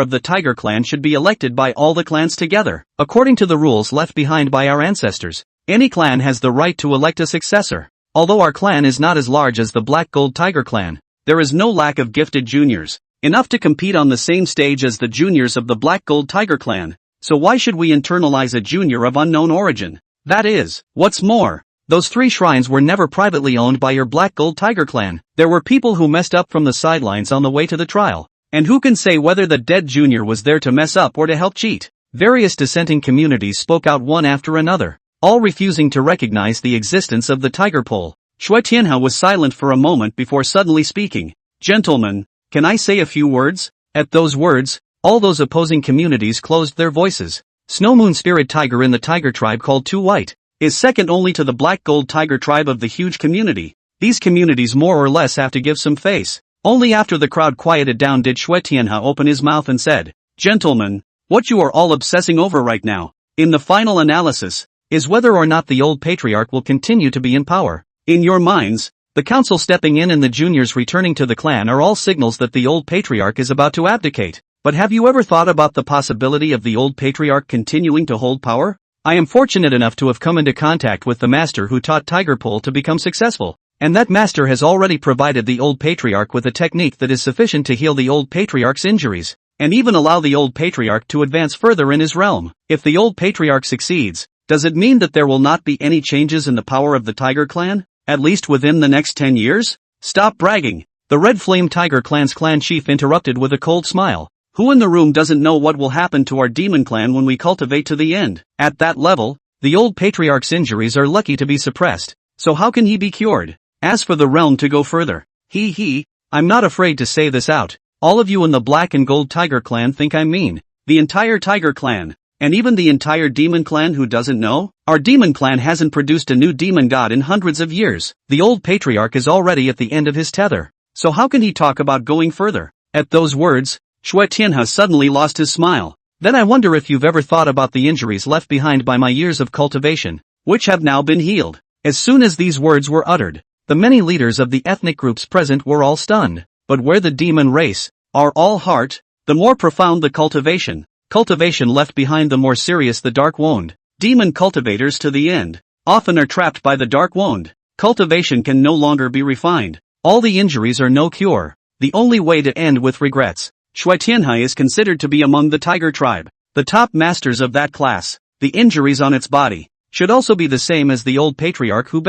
of the tiger clan should be elected by all the clans together, according to the rules left behind by our ancestors. Any clan has the right to elect a successor. Although our clan is not as large as the Black Gold Tiger clan, there is no lack of gifted juniors, enough to compete on the same stage as the juniors of the Black Gold Tiger clan. So why should we internalize a junior of unknown origin? That is, what's more, those 3 shrines were never privately owned by your Black Gold Tiger clan. There were people who messed up from the sidelines on the way to the trial. And who can say whether the dead junior was there to mess up or to help cheat? Various dissenting communities spoke out one after another, all refusing to recognize the existence of the tiger pole. Shui Tianhe was silent for a moment before suddenly speaking. Gentlemen, can I say a few words? At those words, all those opposing communities closed their voices. Snow Moon Spirit Tiger in the tiger tribe called Two White is second only to the Black Gold Tiger tribe of the huge community. These communities more or less have to give some face. Only after the crowd quieted down did Shui Tianhe open his mouth and said, Gentlemen, what you are all obsessing over right now, in the final analysis, is whether or not the old patriarch will continue to be in power. In your minds, the council stepping in and the juniors returning to the clan are all signals that the old patriarch is about to abdicate. But have you ever thought about the possibility of the old patriarch continuing to hold power? I am fortunate enough to have come into contact with the master who taught Tiger Pole to become successful, and that master has already provided the old patriarch with a technique that is sufficient to heal the old patriarch's injuries, and even allow the old patriarch to advance further in his realm. If the old patriarch succeeds, does it mean that there will not be any changes in the power of the Tiger clan, at least within the next 10 years? Stop bragging. The Red Flame Tiger clan's clan chief interrupted with a cold smile. Who in the room doesn't know what will happen to our demon clan when we cultivate to the end? At that level, the old patriarch's injuries are lucky to be suppressed, so how can he be cured? As for the realm to go further, I'm not afraid to say this out. All of you in the Black and Gold Tiger clan think I'm mean. The entire Tiger clan, and even the entire demon clan who doesn't know? Our demon clan hasn't produced a new demon god in hundreds of years. The old patriarch is already at the end of his tether. So how can he talk about going further? At those words, Shui Tianhe suddenly lost his smile. Then I wonder if you've ever thought about the injuries left behind by my years of cultivation, which have now been healed. As soon as these words were uttered, the many leaders of the ethnic groups present were all stunned. But where the demon race are all heart, the more profound the cultivation left behind, the more serious the dark wound. Demon cultivators to the end often are trapped by the dark wound. Cultivation can no longer be refined. All the injuries are no cure. The only way to end with regrets. Shui Tianhe is considered to be among the Tiger tribe, the top masters of that class. The injuries on its body should also be the same as the old patriarch who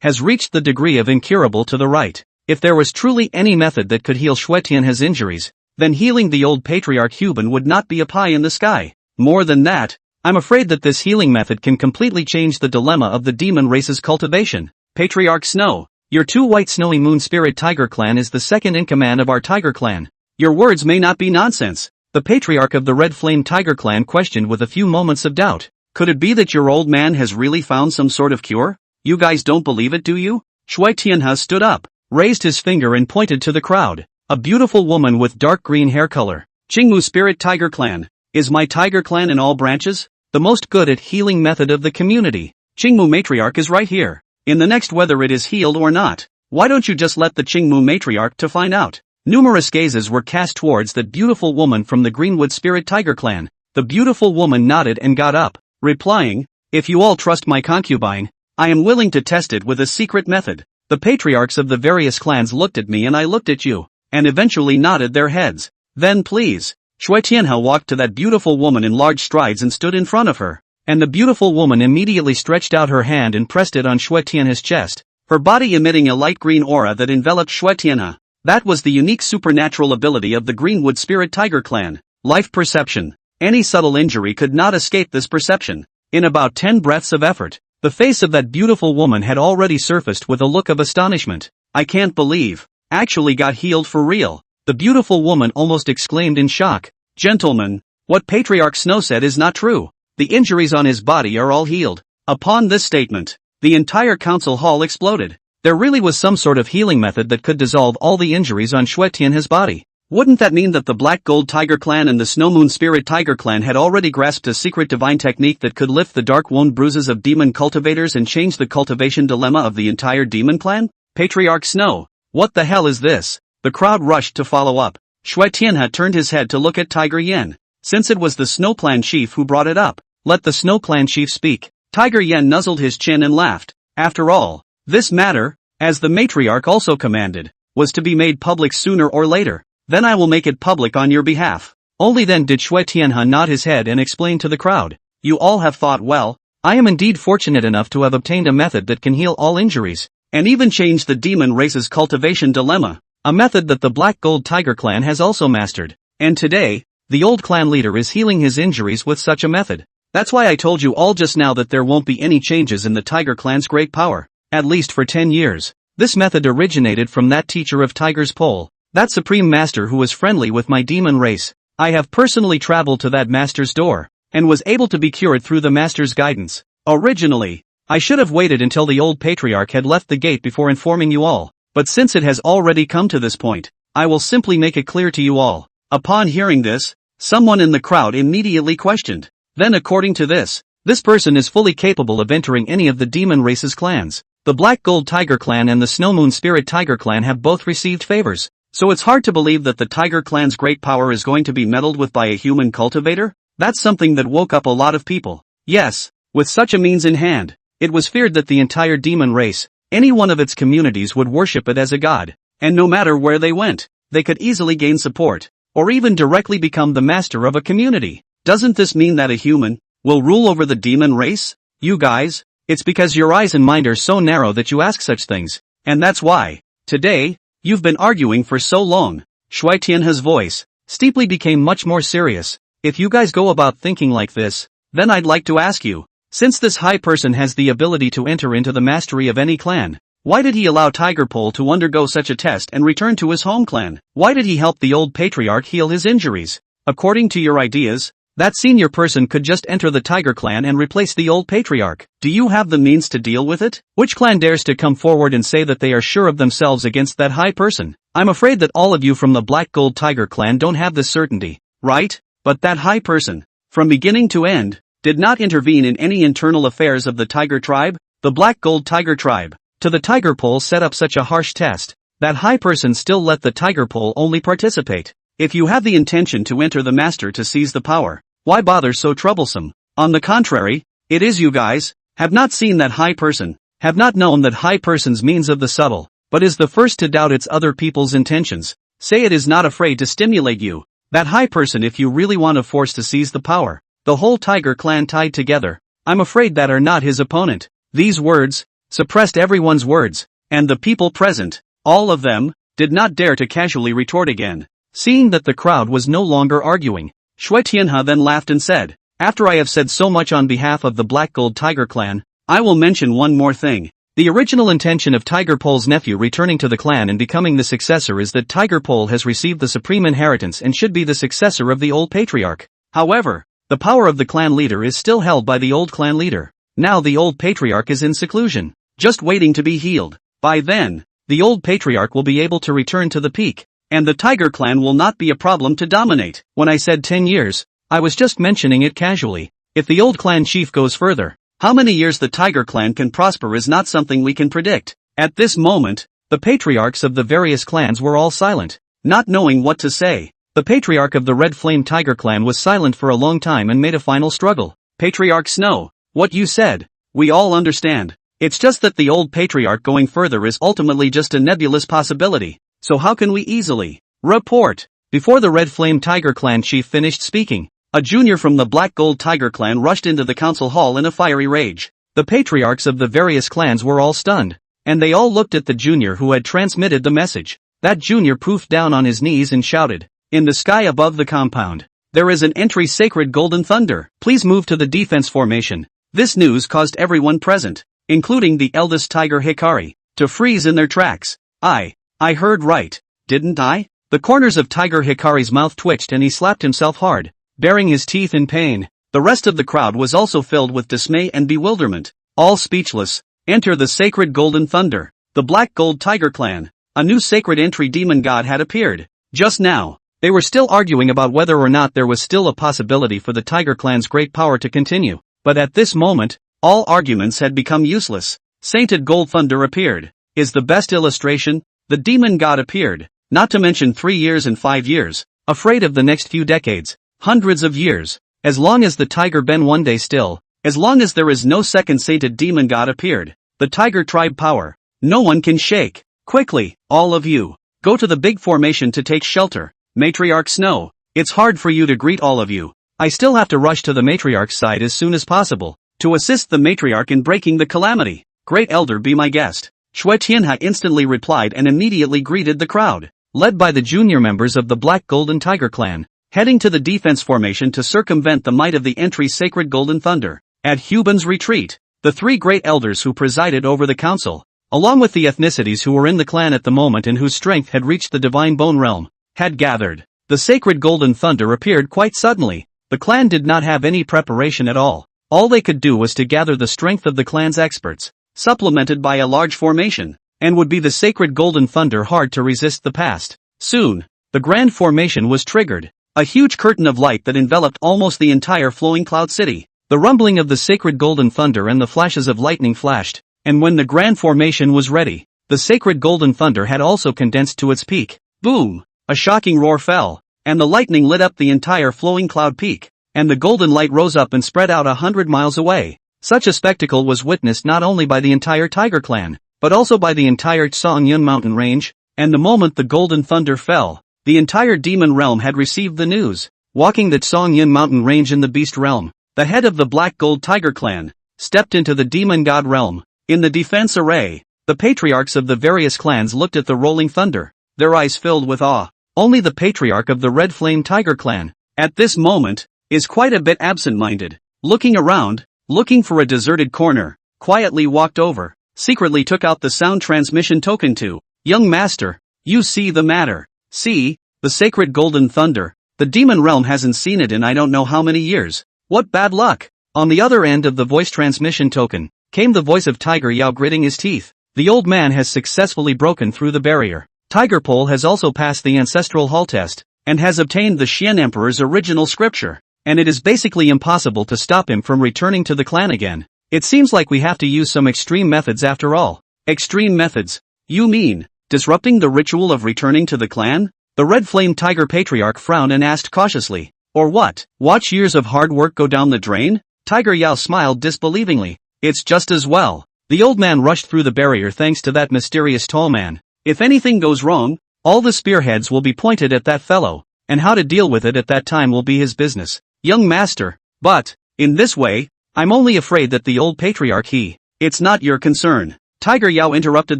has reached the degree of incurable to the right. If there was truly any method that could heal Shui Tianhe's injuries, then healing the old patriarch Huban would not be a pie in the sky. More than that, I'm afraid that this healing method can completely change the dilemma of the demon race's cultivation. Patriarch Snow, your Two White Snowy Moon Spirit Tiger clan is the second in command of our Tiger clan. Your words may not be nonsense. The patriarch of the Red Flame Tiger clan questioned with a few moments of doubt. Could it be that your old man has really found some sort of cure? You guys don't believe it, do you? Shui Tianhe stood up, raised his finger and pointed to the crowd. A beautiful woman with dark green hair color. Qingmu Spirit Tiger Clan. Is my Tiger Clan in all branches the most good at healing method of the community? Qingmu Matriarch is right here. In the next whether it is healed or not. Why don't you just let the Qingmu Matriarch to find out? Numerous gazes were cast towards that beautiful woman from the Greenwood Spirit Tiger Clan. The beautiful woman nodded and got up, replying, if you all trust my concubine, I am willing to test it with a secret method. The patriarchs of the various clans looked at me and I looked at you, and eventually nodded their heads. Then please. Shui Tianhe walked to that beautiful woman in large strides and stood in front of her, and the beautiful woman immediately stretched out her hand and pressed it on Shui Tianhe's chest, her body emitting a light green aura that enveloped Shui Tianhe. That was the unique supernatural ability of the Greenwood Spirit Tiger Clan. Life perception. Any subtle injury could not escape this perception. In about 10 breaths of effort, the face of that beautiful woman had already surfaced with a look of astonishment. I can't believe. Actually got healed for real. The beautiful woman almost exclaimed in shock. Gentlemen, what Patriarch Snow said is not true. The injuries on his body are all healed. Upon this statement, the entire council hall exploded. There really was some sort of healing method that could dissolve all the injuries on Shui Tianhe's body. Wouldn't that mean that the Black Gold Tiger Clan and the Snow Moon Spirit Tiger Clan had already grasped a secret divine technique that could lift the dark wound bruises of demon cultivators and change the cultivation dilemma of the entire demon clan? Patriarch Snow, what the hell is this? The crowd rushed to follow up. Shui Tianhe turned his head to look at Tiger Yen. Since it was the Snow Clan chief who brought it up, let the Snow Clan chief speak. Tiger Yen nuzzled his chin and laughed. After all, this matter, as the matriarch also commanded, was to be made public sooner or later. Then I will make it public on your behalf. Only then did Shui Tianhe nod his head and explain to the crowd. You all have thought well, I am indeed fortunate enough to have obtained a method that can heal all injuries, and even change the demon race's cultivation dilemma, a method that the Black Gold Tiger Clan has also mastered. And today, the old clan leader is healing his injuries with such a method. That's why I told you all just now that there won't be any changes in the Tiger Clan's great power, at least for 10 years. This method originated from that teacher of Tiger's Pole. That supreme master who was friendly with my demon race. I have personally traveled to that master's door, and was able to be cured through the master's guidance. Originally, I should have waited until the old patriarch had left the gate before informing you all, but since it has already come to this point, I will simply make it clear to you all. Upon hearing this, someone in the crowd immediately questioned. Then according to this person is fully capable of entering any of the demon race's clans. The Black Gold Tiger Clan and the Snow Moon Spirit Tiger Clan have both received favors. So it's hard to believe that the Tiger Clan's great power is going to be meddled with by a human cultivator? That's something that woke up a lot of people. Yes, with such a means in hand, it was feared that the entire demon race, any one of its communities would worship it as a god, and no matter where they went, they could easily gain support, or even directly become the master of a community. Doesn't this mean that a human will rule over the demon race? You guys, it's because your eyes and mind are so narrow that you ask such things, and that's why, today, you've been arguing for so long. Shui Tianhe's voice steeply became much more serious. If you guys go about thinking like this, then I'd like to ask you, since this high person has the ability to enter into the mastery of any clan, why did he allow Tiger Pole to undergo such a test and return to his home clan? Why did he help the old patriarch heal his injuries? According to your ideas, that senior person could just enter the Tiger Clan and replace the old patriarch. Do you have the means to deal with it? Which clan dares to come forward and say that they are sure of themselves against that high person? I'm afraid that all of you from the Black Gold Tiger Clan don't have this certainty, right? But that high person, from beginning to end, did not intervene in any internal affairs of the Tiger Tribe, the Black Gold Tiger Tribe. To the Tiger Pole set up such a harsh test, that high person still let the Tiger Pole only participate. If you have the intention to enter the master to seize the power, why bother so troublesome? On the contrary, it is you guys, have not seen that high person, have not known that high person's means of the subtle, but is the first to doubt its other people's intentions. Say it is not afraid to stimulate you. That high person, if you really want a force to seize the power, the whole Tiger Clan tied together, I'm afraid that are not his opponent. These words suppressed everyone's words, and the people present, all of them, did not dare to casually retort again. Seeing that the crowd was no longer arguing, Shui Tianhe then laughed and said, after I have said so much on behalf of the Black Gold Tiger Clan, I will mention one more thing. The original intention of Tiger Pole's nephew returning to the clan and becoming the successor is that Tiger Pole has received the supreme inheritance and should be the successor of the old patriarch. However, the power of the clan leader is still held by the old clan leader. Now the old patriarch is in seclusion, just waiting to be healed. By then, the old patriarch will be able to return to the peak, and the Tiger Clan will not be a problem to dominate. When I said 10 years, I was just mentioning it casually. If the old clan chief goes further, how many years the Tiger Clan can prosper is not something we can predict. At this moment, the patriarchs of the various clans were all silent, not knowing what to say. The patriarch of the Red Flame Tiger Clan was silent for a long time and made a final struggle. Patriarch Snow, what you said, we all understand. It's just that the old patriarch going further is ultimately just a nebulous possibility. So how can we easily report? Before the Red Flame Tiger Clan chief finished speaking, a junior from the Black Gold Tiger Clan rushed into the council hall in a fiery rage. The patriarchs of the various clans were all stunned, and they all looked at the junior who had transmitted the message. That junior poofed down on his knees and shouted, in the sky above the compound, there is an entry sacred golden thunder. Please move to the defense formation. This news caused everyone present, including the eldest Tiger Hikari, to freeze in their tracks. I heard right, didn't I? The corners of Tiger Hikari's mouth twitched and he slapped himself hard, baring his teeth in pain. The rest of the crowd was also filled with dismay and bewilderment. All speechless. Enter the sacred golden thunder. The Black Gold Tiger Clan. A new sacred entry demon god had appeared. Just now, they were still arguing about whether or not there was still a possibility for the Tiger Clan's great power to continue, but at this moment, all arguments had become useless. Sainted Gold Thunder appeared. Is the best illustration. The demon god appeared, not to mention 3 years and 5 years, afraid of the next few decades, hundreds of years, as long as the tiger been one day still, as long as there is no second sainted demon god appeared, the tiger tribe power, no one can shake. Quickly, all of you, go to the big formation to take shelter. Matriarch Snow, it's hard for you to greet all of you. I still have to rush to the matriarch's side as soon as possible, to assist the matriarch in breaking the calamity. Great Elder, be my guest. Shui Tianha instantly replied and immediately greeted the crowd, led by the junior members of the Black Golden Tiger clan, heading to the defense formation to circumvent the might of the entry Sacred Golden Thunder. At Huban's retreat, the 3 great elders who presided over the council, along with the ethnicities who were in the clan at the moment and whose strength had reached the Divine Bone Realm, had gathered. The Sacred Golden Thunder appeared quite suddenly. The clan did not have any preparation at all. All they could do was to gather the strength of the clan's experts, supplemented by a large formation, and would be the Sacred Golden Thunder hard to resist the past. Soon, the grand formation was triggered, a huge curtain of light that enveloped almost the entire flowing cloud city. The rumbling of the Sacred Golden Thunder and the flashes of lightning flashed, and when the grand formation was ready, the Sacred Golden Thunder had also condensed to its peak. Boom! A shocking roar fell, and the lightning lit up the entire flowing cloud peak, and the golden light rose up and spread out 100 miles away. Such a spectacle was witnessed not only by the entire Tiger clan, but also by the entire Songyun mountain range, and the moment the Golden Thunder fell, the entire demon realm had received the news. Walking the Songyun mountain range in the beast realm, the head of the Black Gold Tiger clan, stepped into the demon god realm. In the defense array, the patriarchs of the various clans looked at the rolling thunder, their eyes filled with awe. Only the patriarch of the Red Flame Tiger clan, at this moment, is quite a bit absent-minded, looking around, looking for a deserted corner, quietly walked over, secretly took out the sound transmission token to, young master, you see the matter. See, the Sacred Golden Thunder, the demon realm hasn't seen it in I don't know how many years. What bad luck! On the other end of the voice transmission token, came the voice of Tiger Yao gritting his teeth. The old man has successfully broken through the barrier. Tiger Pole has also passed the ancestral hall test, and has obtained the Xian Emperor's original scripture, and it is basically impossible to stop him from returning to the clan again. It seems like we have to use some extreme methods after all. Extreme methods? You mean, disrupting the ritual of returning to the clan? The Red Flame Tiger Patriarch frowned and asked cautiously. Or what? Watch years of hard work go down the drain? Tiger Yao smiled disbelievingly. It's just as well. The old man rushed through the barrier thanks to that mysterious tall man. If anything goes wrong, all the spearheads will be pointed at that fellow, and how to deal with it at that time will be his business. Young master, but, in this way, I'm only afraid that the old patriarch it's not your concern. Tiger Yao interrupted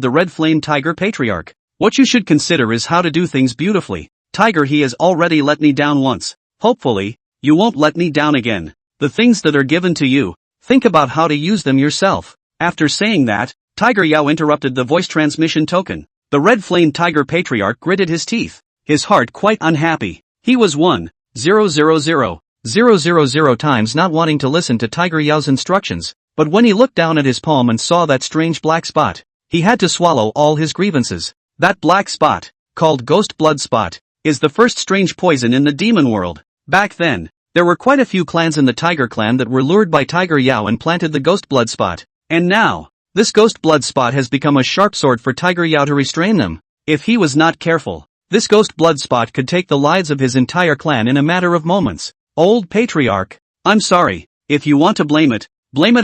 the Red Flame Tiger Patriarch. What you should consider is how to do things beautifully. Tiger, he has already let me down once. Hopefully, you won't let me down again. The things that are given to you, think about how to use them yourself. After saying that, Tiger Yao interrupted the voice transmission token. The Red Flame Tiger Patriarch gritted his teeth, his heart quite unhappy. He was 1,000,000 times not wanting to listen to Tiger Yao's instructions, but when he looked down at his palm and saw that strange black spot, he had to swallow all his grievances. That black spot, called Ghost Blood Spot, is the first strange poison in the demon world. Back then, there were quite a few clans in the Tiger clan that were lured by Tiger Yao and planted the Ghost Blood Spot, and now, this Ghost Blood Spot has become a sharp sword for Tiger Yao to restrain them. If he was not careful, this Ghost Blood Spot could take the lives of his entire clan in a matter of moments. Old Patriarch, I'm sorry, if you want to blame it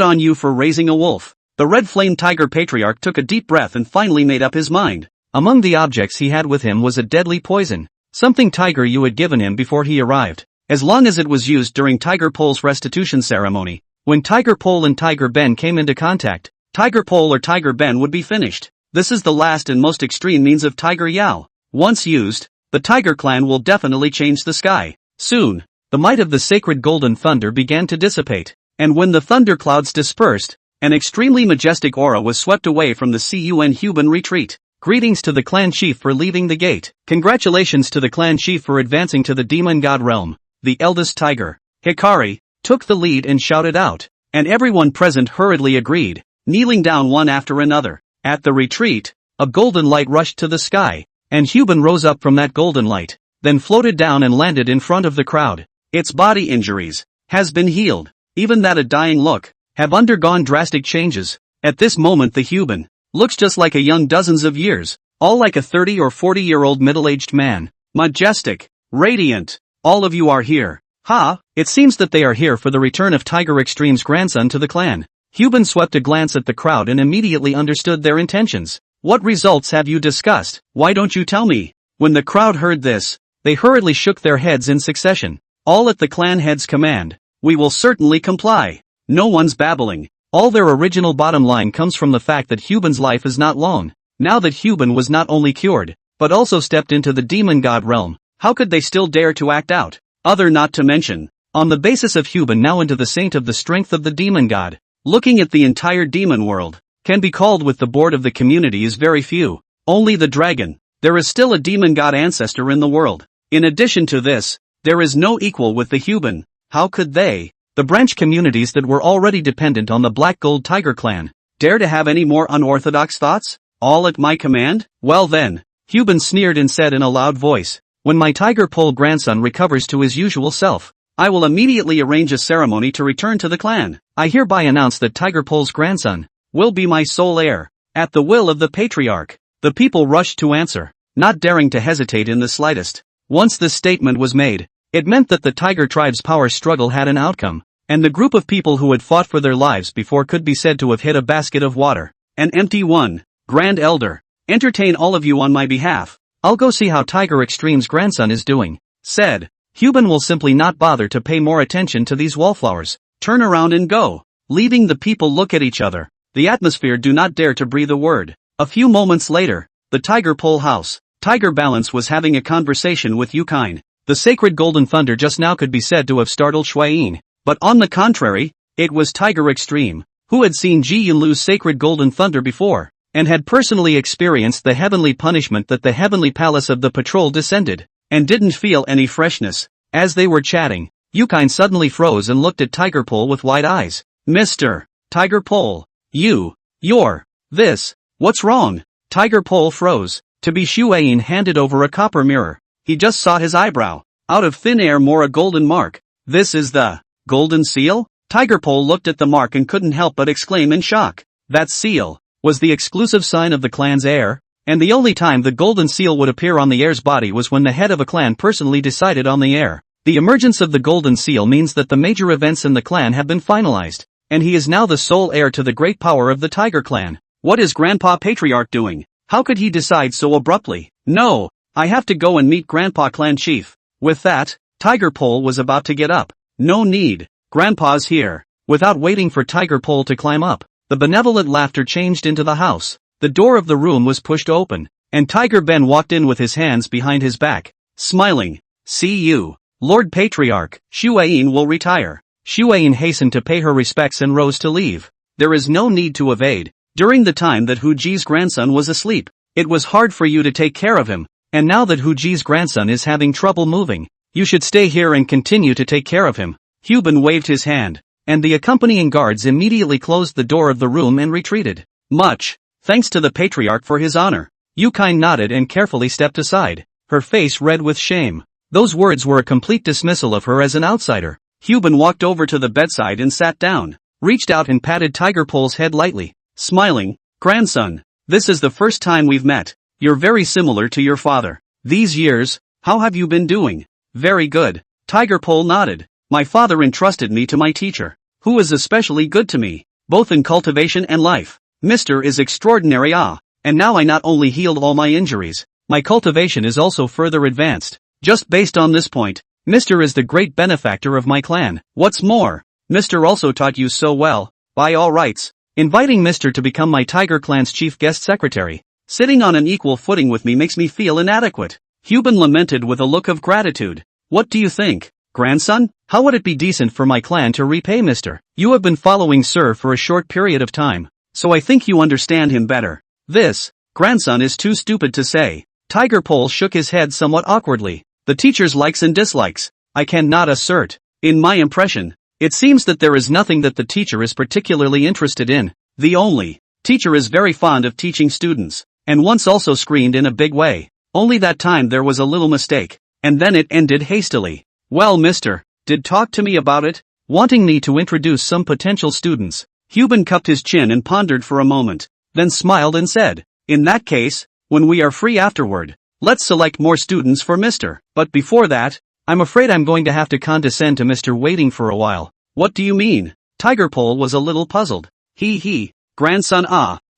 on you for raising a wolf. The Red Flame Tiger Patriarch took a deep breath and finally made up his mind. Among the objects he had with him was a deadly poison, something Tiger Yu had given him before he arrived. As long as it was used during Tiger Pole's restitution ceremony, when Tiger Pole and Tiger Ben came into contact, Tiger Pole or Tiger Ben would be finished. This is the last and most extreme means of Tiger Yao. Once used, the Tiger clan will definitely change the sky. Soon, the might of the Sacred Golden Thunder began to dissipate, and when the thunder clouds dispersed, an extremely majestic aura was swept away from the Cun Huban retreat. Greetings to the clan chief for leaving the gate. Congratulations to the clan chief for advancing to the demon god realm. The eldest tiger, Hikari, took the lead and shouted out, and everyone present hurriedly agreed, kneeling down one after another. At the retreat, a golden light rushed to the sky, and Hubin rose up from that golden light, then floated down and landed in front of the crowd. Its body injuries has been healed, even that a dying look, have undergone drastic changes. At this moment the Hubin looks just like a young dozens of years, all like a 30 or 40-year-old middle-aged man, majestic, radiant. All of you are here. Ha, it seems that they are here for the return of Tiger Extreme's grandson to the clan. Hubin swept a glance at the crowd and immediately understood their intentions. What results have you discussed? Why don't you tell me? When the crowd heard this, they hurriedly shook their heads in succession. All at the clan head's command. We will certainly comply. No one's babbling. All their original bottom line comes from the fact that Hubin's life is not long. Now that Hubin was not only cured, but also stepped into the demon god realm, how could they still dare to act out? Other not to mention, on the basis of Hubin now into the saint of the strength of the demon god, looking at the entire demon world, can be called with the board of the community is very few. Only the dragon. There is still a demon god ancestor in the world. In addition to this, there is no equal with the Hubin. How could they, the branch communities that were already dependent on the Black Gold Tiger clan, dare to have any more unorthodox thoughts? All at my command? Well then, Hubin sneered and said in a loud voice, when my Tiger Pole grandson recovers to his usual self, I will immediately arrange a ceremony to return to the clan. I hereby announce that Tiger Pole's grandson will be my sole heir, at the will of the patriarch. The people rushed to answer, not daring to hesitate in the slightest. Once this statement was made, it meant that the Tiger tribe's power struggle had an outcome, and the group of people who had fought for their lives before could be said to have hit a basket of water. An empty one. Grand Elder, entertain all of you on my behalf. I'll go see how Tiger Extreme's grandson is doing. Said, Hubin will simply not bother to pay more attention to these wallflowers. Turn around and go. Leaving the people look at each other. The atmosphere do not dare to breathe a word. A few moments later, the Tiger Pole house, Tiger Balance was having a conversation with Yukine. The sacred golden thunder just now could be said to have startled Shuayin, but on the contrary, it was Tiger Extreme, who had seen Ji Yunlu's sacred golden thunder before, and had personally experienced the heavenly punishment that the heavenly palace of the patrol descended, and didn't feel any freshness. As they were chatting, Yukine suddenly froze and looked at Tiger Pole with wide eyes. Mr. Tiger Pole, what's wrong? Tiger Pole froze. To be Shuayin handed over a copper mirror. He just saw his eyebrow. Out of thin air more a golden mark. This is the golden seal? Tiger Pole looked at the mark and couldn't help but exclaim in shock. That seal was the exclusive sign of the clan's heir, and the only time the golden seal would appear on the heir's body was when the head of a clan personally decided on the heir. The emergence of the golden seal means that the major events in the clan have been finalized, and he is now the sole heir to the great power of the Tiger clan. What is Grandpa Patriarch doing? How could he decide so abruptly? No, I have to go and meet Grandpa Clan Chief. With that, Tiger Pole was about to get up. No need, Grandpa's here. Without waiting for Tiger Pole to climb up, the benevolent laughter changed into the house. The door of the room was pushed open, and Tiger Ben walked in with his hands behind his back, smiling. See you, Lord Patriarch. Shuayin will retire. Shuayin hastened to pay her respects and rose to leave. There is no need to evade. During the time that Hu Ji's grandson was asleep, it was hard for you to take care of him, and now that Hu Ji's grandson is having trouble moving, you should stay here and continue to take care of him. Hubin waved his hand, and the accompanying guards immediately closed the door of the room and retreated. Much thanks to the patriarch for his honor. Yukine nodded and carefully stepped aside, her face red with shame. Those words were a complete dismissal of her as an outsider. Hubin walked over to the bedside and sat down, reached out and patted Tiger Pole's head lightly. Smiling, grandson, this is the first time we've met. You're very similar to your father. These years, how have you been doing? Very good. Tiger Pole nodded. My father entrusted me to my teacher, who is especially good to me, both in cultivation and life. Mr. is extraordinary and now I not only healed all my injuries, my cultivation is also further advanced. Just based on this point, Mr. is the great benefactor of my clan. What's more, Mr. also taught you so well, by all rights. Inviting Mr. to become my Tiger Clan's chief guest secretary, sitting on an equal footing with me makes me feel inadequate. Hubin lamented with a look of gratitude. What do you think, grandson? How would it be decent for my clan to repay Mr. You have been following Sir for a short period of time, so I think you understand him better. This, grandson, is too stupid to say. Tiger Pole shook his head somewhat awkwardly. The teacher's likes and dislikes, I cannot assert. In my impression, it seems that there is nothing that the teacher is particularly interested in. The only teacher is very fond of teaching students, and once also screamed in a big way. Only that time there was a little mistake, and then it ended hastily. Well, mister, did talk to me about it? Wanting me to introduce some potential students. Hubin cupped his chin and pondered for a moment, then smiled and said, in that case, when we are free afterward, let's select more students for Mr. But before that, I'm afraid I'm going to have to condescend to Mr. waiting for a while. What do you mean? Tigerpole was a little puzzled. Grandson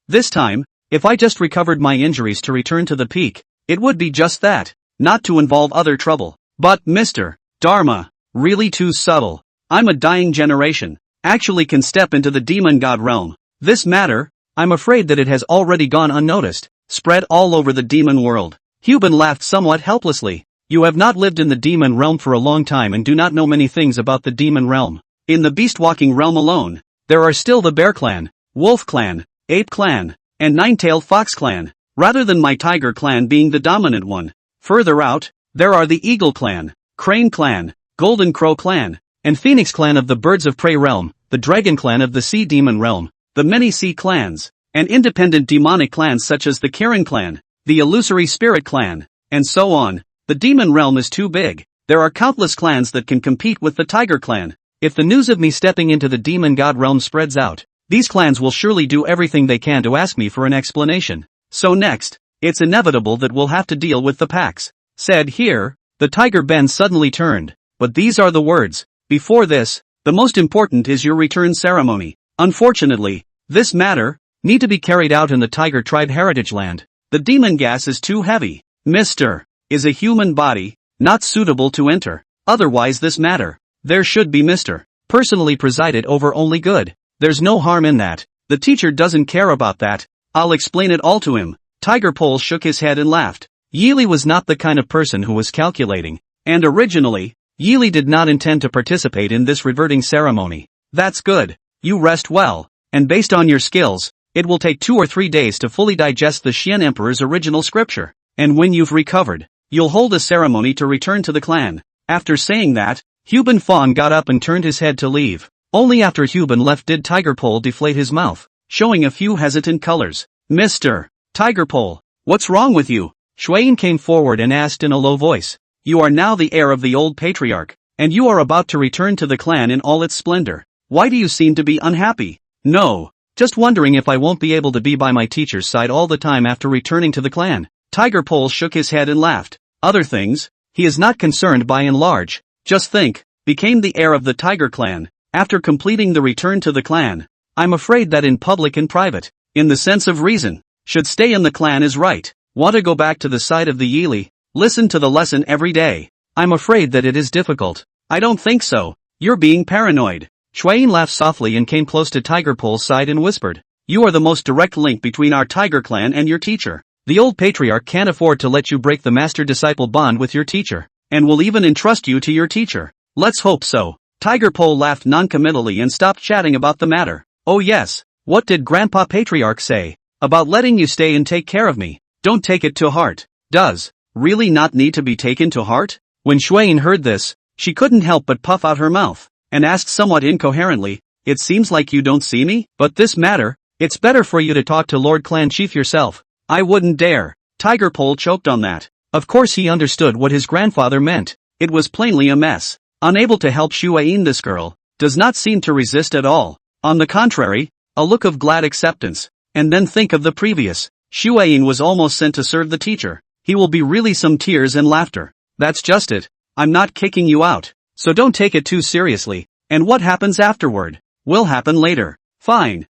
this time, if I just recovered my injuries to return to the peak, it would be just that, not to involve other trouble. But Mr. Dharma, really too subtle. I'm a dying generation, actually can step into the demon god realm. This matter, I'm afraid that it has already gone unnoticed, spread all over the demon world. Hubin laughed somewhat helplessly. You have not lived in the demon realm for a long time and do not know many things about the demon realm. In the beast-walking realm alone, there are still the Bear Clan, Wolf Clan, Ape Clan, and Nine-Tailed Fox Clan, rather than my Tiger Clan being the dominant one. Further out, there are the Eagle Clan, Crane Clan, Golden Crow Clan, and Phoenix Clan of the Birds of Prey realm, the Dragon Clan of the Sea Demon realm, the many sea clans, and independent demonic clans such as the Kirin Clan, the Illusory Spirit Clan, and so on. The demon realm is too big. There are countless clans that can compete with the Tiger Clan. If the news of me stepping into the demon god realm spreads out, these clans will surely do everything they can to ask me for an explanation. So next, it's inevitable that we'll have to deal with the packs. Said here, the Tiger Ben suddenly turned. But these are the words. Before this, the most important is your return ceremony. Unfortunately, this matter need to be carried out in the Tiger Tribe Heritage Land. The demon gas is too heavy. Mr. is a human body, not suitable to enter. Otherwise this matter, there should be Mr. personally presided over only good. There's no harm in that. The teacher doesn't care about that. I'll explain it all to him. Tigerpole shook his head and laughed. Yili was not the kind of person who was calculating. And originally, Yili did not intend to participate in this reverting ceremony. That's good. You rest well, and based on your skills, it will take 2 or 3 days to fully digest the Xian Emperor's original scripture. And when you've recovered, you'll hold a ceremony to return to the clan. After saying that, Hubin Fawn got up and turned his head to leave. Only after Hubin left did Tigerpole deflate his mouth, showing a few hesitant colors. Mr. Tigerpole, what's wrong with you? Shuayin came forward and asked in a low voice. You are now the heir of the old patriarch, and you are about to return to the clan in all its splendor. Why do you seem to be unhappy? No, just wondering if I won't be able to be by my teacher's side all the time after returning to the clan. Tigerpole shook his head and laughed. Other things, he is not concerned by and large. Just think, became the heir of the Tiger Clan, after completing the return to the clan. I'm afraid that in public and private, in the sense of reason, should stay in the clan is right. Want to go back to the side of the Yili? Listen to the lesson every day. I'm afraid that it is difficult. I don't think so. You're being paranoid. Shuayin laughed softly and came close to Tigerpole's side and whispered. You are the most direct link between our Tiger Clan and your teacher. The old patriarch can't afford to let you break the master-disciple bond with your teacher, and will even entrust you to your teacher. Let's hope so. Tigerpole laughed noncommittally and stopped chatting about the matter. Oh yes, what did Grandpa Patriarch say? About letting you stay and take care of me. Don't take it to heart. Does really not need to be taken to heart? When Shuayin heard this, she couldn't help but puff out her mouth, and asked somewhat incoherently, it seems like you don't see me? But this matter, it's better for you to talk to Lord Clan Chief yourself. I wouldn't dare. Tigerpole choked on that. Of course he understood what his grandfather meant. It was plainly a mess. Unable to help Shuayin, this girl does not seem to resist at all. On the contrary, a look of glad acceptance. And then think of the previous. Shuayin was almost sent to serve the teacher. He will be really some tears and laughter. That's just it. I'm not kicking you out. So don't take it too seriously. And what happens afterward will happen later. Fine.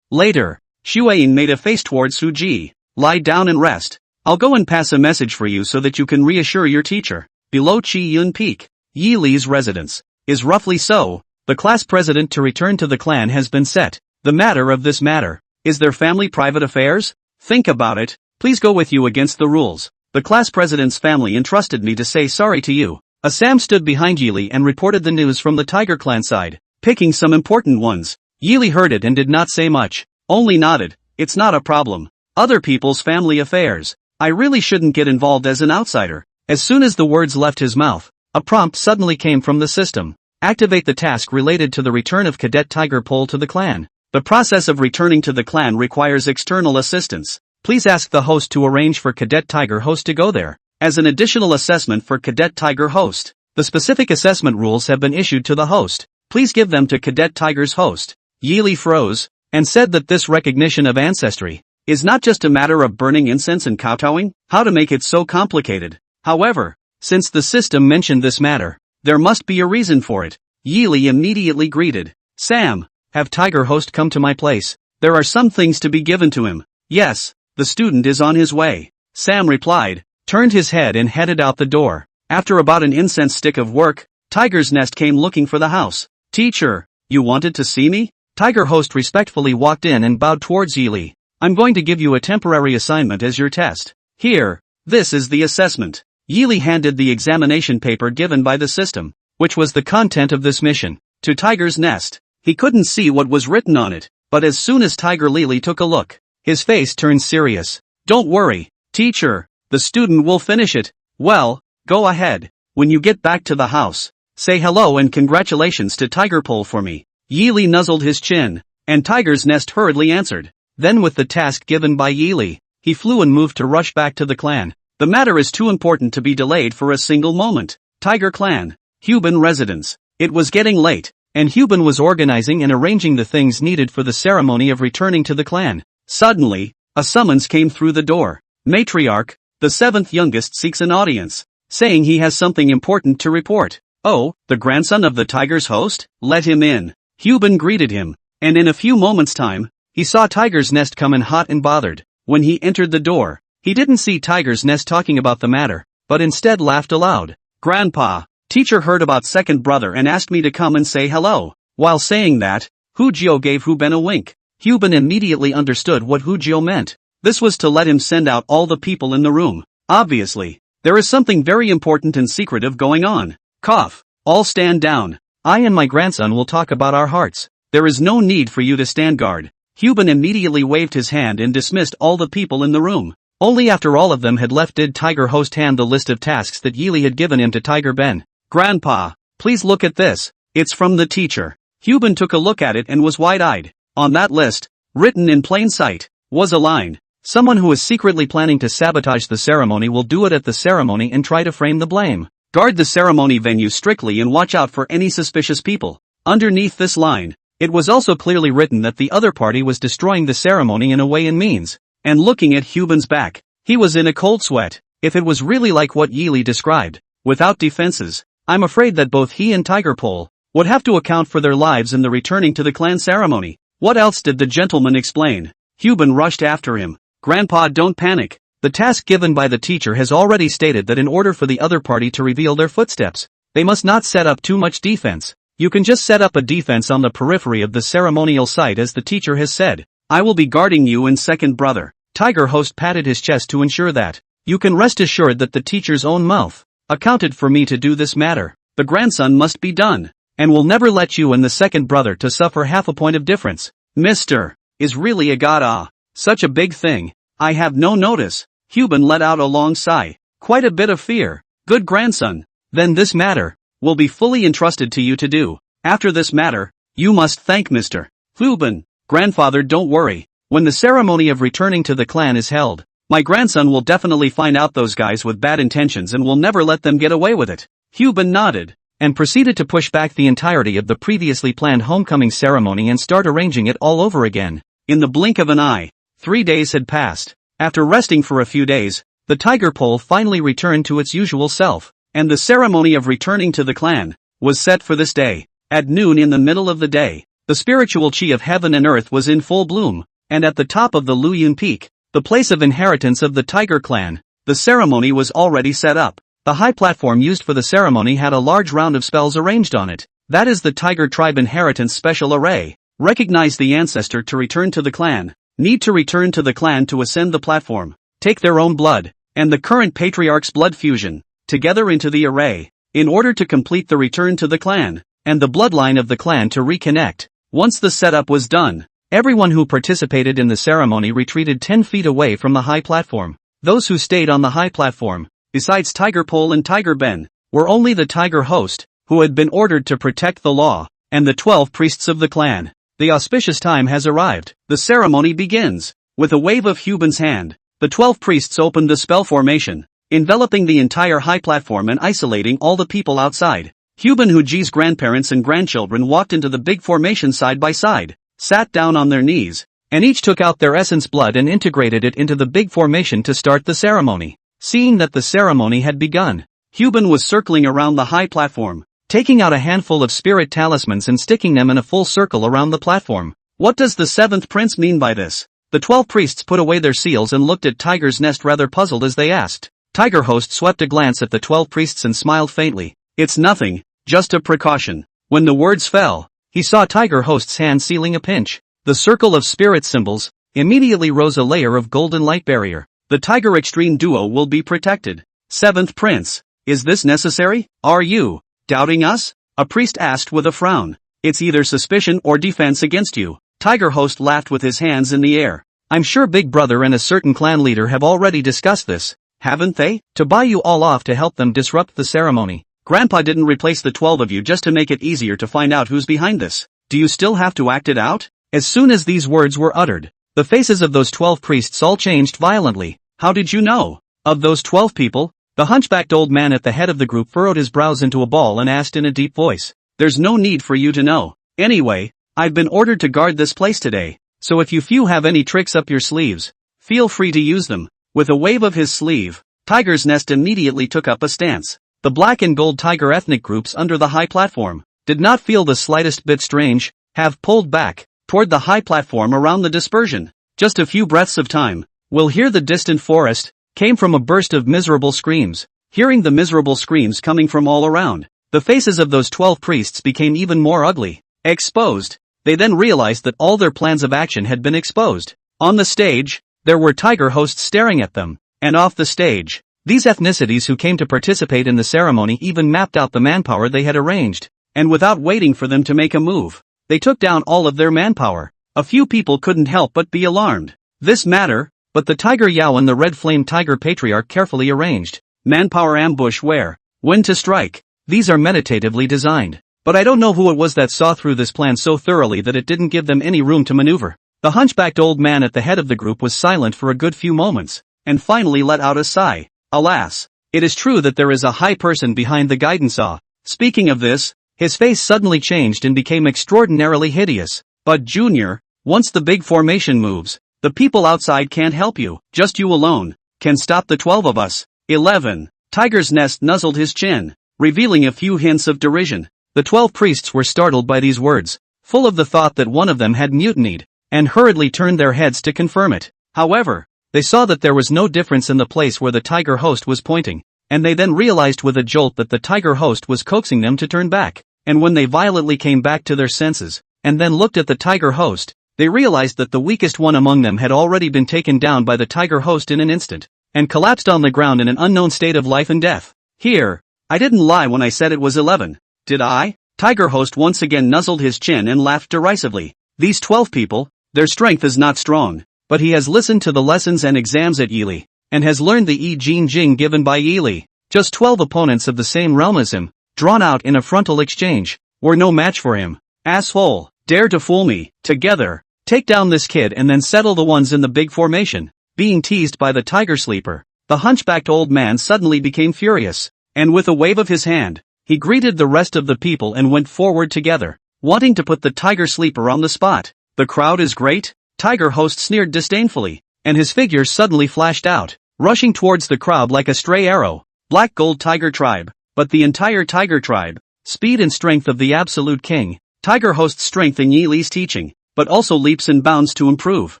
Later. Shuayin made a face towards Suji. Lie down and rest. I'll go and pass a message for you so that you can reassure your teacher. Below Qi Yun Peak, Yi Li's residence is roughly so. The class president to return to the clan has been set. The matter of this matter is their family private affairs? Think about it. Please go with you against the rules. The class president's family entrusted me to say sorry to you. Assam stood behind Yili and reported the news from the Tiger Clan side, picking some important ones. Yili heard it and did not say much, only nodded. It's not a problem. Other people's family affairs. I really shouldn't get involved as an outsider. As soon as the words left his mouth, a prompt suddenly came from the system. Activate the task related to the return of Cadet Tigerpole to the clan. The process of returning to the clan requires external assistance. Please ask the host to arrange for Cadet Tiger Host to go there. As an additional assessment for Cadet Tiger Host, the specific assessment rules have been issued to the host. Please give them to Cadet Tiger's host. Yili froze, and said that this recognition of ancestry is not just a matter of burning incense and kowtowing. How to make it so complicated? However, since the system mentioned this matter, there must be a reason for it. Yili immediately greeted. Sam, have Tiger Host come to my place. There are some things to be given to him. Yes, the student is on his way. Sam replied, turned his head and headed out the door. After about an incense stick of work, Tiger's Nest came looking for the house. Teacher, you wanted to see me? Tiger Host respectfully walked in and bowed towards Yili. I'm going to give you a temporary assignment as your test. Here, this is the assessment. Yili handed the examination paper given by the system, which was the content of this mission, to Tiger's Nest. He couldn't see what was written on it, but as soon as Tiger Lily took a look, his face turned serious. Don't worry, teacher, the student will finish it. Well, go ahead. When you get back to the house, say hello and congratulations to Tiger Pole for me. Yili nuzzled his chin, and Tiger's Nest hurriedly answered. Then with the task given by Yili, he flew and moved to rush back to the clan. The matter is too important to be delayed for a single moment. Tiger Clan, Huban residence. It was getting late, and Huban was organizing and arranging the things needed for the ceremony of returning to the clan. Suddenly, a summons came through the door. Matriarch, the seventh youngest, seeks an audience, saying he has something important to report. Oh, the grandson of the Tiger's host? Let him in. Huban greeted him, and in a few moments' time, he saw Tiger's Nest come in hot and bothered. When he entered the door, he didn't see Tiger's Nest talking about the matter, but instead laughed aloud. Grandpa, teacher heard about second brother and asked me to come and say hello. While saying that, Hujio gave Huban a wink. Huban immediately understood what Hujio meant. This was to let him send out all the people in the room. Obviously, there is something very important and secretive going on. Cough. All stand down. I and my grandson will talk about our hearts. There is no need for you to stand guard. Huban immediately waved his hand and dismissed all the people in the room. Only after all of them had left did Tiger Host hand the list of tasks that Yili had given him to Tiger Ben. Grandpa, please look at this. It's from the teacher. Huban took a look at it and was wide-eyed. On that list, written in plain sight, was a line. Someone who is secretly planning to sabotage the ceremony will do it at the ceremony and try to frame the blame. Guard the ceremony venue strictly and watch out for any suspicious people. Underneath this line, it was also clearly written that the other party was destroying the ceremony in a way and means. And looking at Huban's back, he was in a cold sweat. If it was really like what Yili described, without defenses, I'm afraid that both he and Tiger Pole would have to account for their lives in the returning to the clan ceremony. What else did the gentleman explain? Huban rushed after him. Grandpa, don't panic. The task given by the teacher has already stated that in order for the other party to reveal their footsteps, they must not set up too much defense. You can just set up a defense on the periphery of the ceremonial site as the teacher has said. I will be guarding you and second brother. Tiger Host patted his chest to ensure that. You can rest assured that the teacher's own mouth accounted for me to do this matter. The grandson must be done, and will never let you and the second brother to suffer half a point of difference. Mr. is really a god. Such a big thing. I have no notice. Huban let out a long sigh. Quite a bit of fear. Good grandson. Then this matter will be fully entrusted to you to do. After this matter, you must thank Mr. Huban. Grandfather, don't worry. When the ceremony of returning to the clan is held, my grandson will definitely find out those guys with bad intentions and will never let them get away with it. Huban nodded, and proceeded to push back the entirety of the previously planned homecoming ceremony and start arranging it all over again. In the blink of an eye, 3 days had passed. After resting for a few days, the Tiger Pole finally returned to its usual self, and the ceremony of returning to the clan was set for this day. At noon in the middle of the day, the spiritual chi of heaven and earth was in full bloom, and at the top of the Luyun Peak, the place of inheritance of the Tiger clan, the ceremony was already set up. The high platform used for the ceremony had a large round of spells arranged on it. That is the Tiger Tribe Inheritance Special Array. Recognize the ancestor to return to the clan. Need to return to the clan to ascend the platform. Take their own blood, and the current patriarch's blood fusion, together into the array, in order to complete the return to the clan, and the bloodline of the clan to reconnect. Once the setup was done, everyone who participated in the ceremony retreated 10 feet away from the high platform. Those who stayed on the high platform, besides Tiger Pole and Tiger Ben, were only the Tiger Host, who had been ordered to protect the law, and the 12 priests of the clan. The auspicious time has arrived. The ceremony begins. With a wave of Huban's hand, the 12 priests opened the spell formation, enveloping the entire high platform and isolating all the people outside. Huban Huji's grandparents and grandchildren walked into the big formation side by side, sat down on their knees, and each took out their essence blood and integrated it into the big formation to start the ceremony. Seeing that the ceremony had begun, Huban was circling around the high platform, taking out a handful of spirit talismans and sticking them in a full circle around the platform. What does the 7th prince mean by this? The 12 priests put away their seals and looked at Tiger's Nest rather puzzled as they asked. Tiger Host swept a glance at the 12 priests and smiled faintly. It's nothing, just a precaution. When the words fell, he saw Tiger Host's hand sealing a pinch. The circle of spirit symbols immediately rose a layer of golden light barrier. The Tiger Extreme duo will be protected. 7th prince, is this necessary? Are you doubting us? A priest asked with a frown. It's either suspicion or defense against you. Tiger Host laughed with his hands in the air. I'm sure Big Brother and a certain clan leader have already discussed this, haven't they? To buy you all off to help them disrupt the ceremony. Grandpa didn't replace the 12 of you just to make it easier to find out who's behind this. Do you still have to act it out? As soon as these words were uttered, the faces of those 12 priests all changed violently. How did you know? Of those 12 people? The hunchbacked old man at the head of the group furrowed his brows into a ball and asked in a deep voice. There's no need for you to know. Anyway, I've been ordered to guard this place today, so if you few have any tricks up your sleeves, feel free to use them. With a wave of his sleeve, Tiger's Nest immediately took up a stance. The black and gold tiger ethnic groups under the high platform did not feel the slightest bit strange, have pulled back toward the high platform around the dispersion. Just a few breaths of time, we'll hear the distant forest, came from a burst of miserable screams. Hearing the miserable screams coming from all around, the faces of those 12 priests became even more ugly. Exposed. They then realized that all their plans of action had been exposed. On the stage, there were Tiger Hosts staring at them, and off the stage, these ethnicities who came to participate in the ceremony even mapped out the manpower they had arranged, and without waiting for them to make a move, they took down all of their manpower. A few people couldn't help but be alarmed. This matter, but the Tiger Yao and the Red Flame Tiger Patriarch carefully arranged. Manpower ambush where, when to strike. These are meditatively designed. But I don't know who it was that saw through this plan so thoroughly that it didn't give them any room to maneuver. The hunchbacked old man at the head of the group was silent for a good few moments, and finally let out a sigh. Alas, it is true that there is a high person behind the guidance saw. Speaking of this, his face suddenly changed and became extraordinarily hideous. But Junior, once the big formation moves, the people outside can't help you. Just you alone can stop the 12 of us. 11. Tiger's Nest nuzzled his chin, revealing a few hints of derision. The 12 priests were startled by these words, full of the thought that one of them had mutinied, and hurriedly turned their heads to confirm it. However, they saw that there was no difference in the place where the Tiger Host was pointing, and they then realized with a jolt that the Tiger Host was coaxing them to turn back. And when they violently came back to their senses, and then looked at the Tiger Host, they realized that the weakest one among them had already been taken down by the Tiger Host in an instant, and collapsed on the ground in an unknown state of life and death. Here, I didn't lie when I said it was 11. Did I? Tiger Host once again nuzzled his chin and laughed derisively. These 12 people, their strength is not strong, but he has listened to the lessons and exams at Yili, and has learned the I Jing Jing given by Yili. Just 12 opponents of the same realm as him, drawn out in a frontal exchange, were no match for him. Asshole, dare to fool me. Together, take down this kid and then settle the ones in the big formation. Being teased by the Tiger Sleeper, the hunchbacked old man suddenly became furious, and with a wave of his hand, he greeted the rest of the people and went forward together, wanting to put the Tiger Sleeper on the spot. The crowd is great? Tiger Host sneered disdainfully, and his figure suddenly flashed out, rushing towards the crowd like a stray arrow. Black Gold Tiger Tribe, but the entire Tiger Tribe, speed and strength of the absolute king. Tiger Host's strength in Yi Li's teaching, but also leaps and bounds to improve.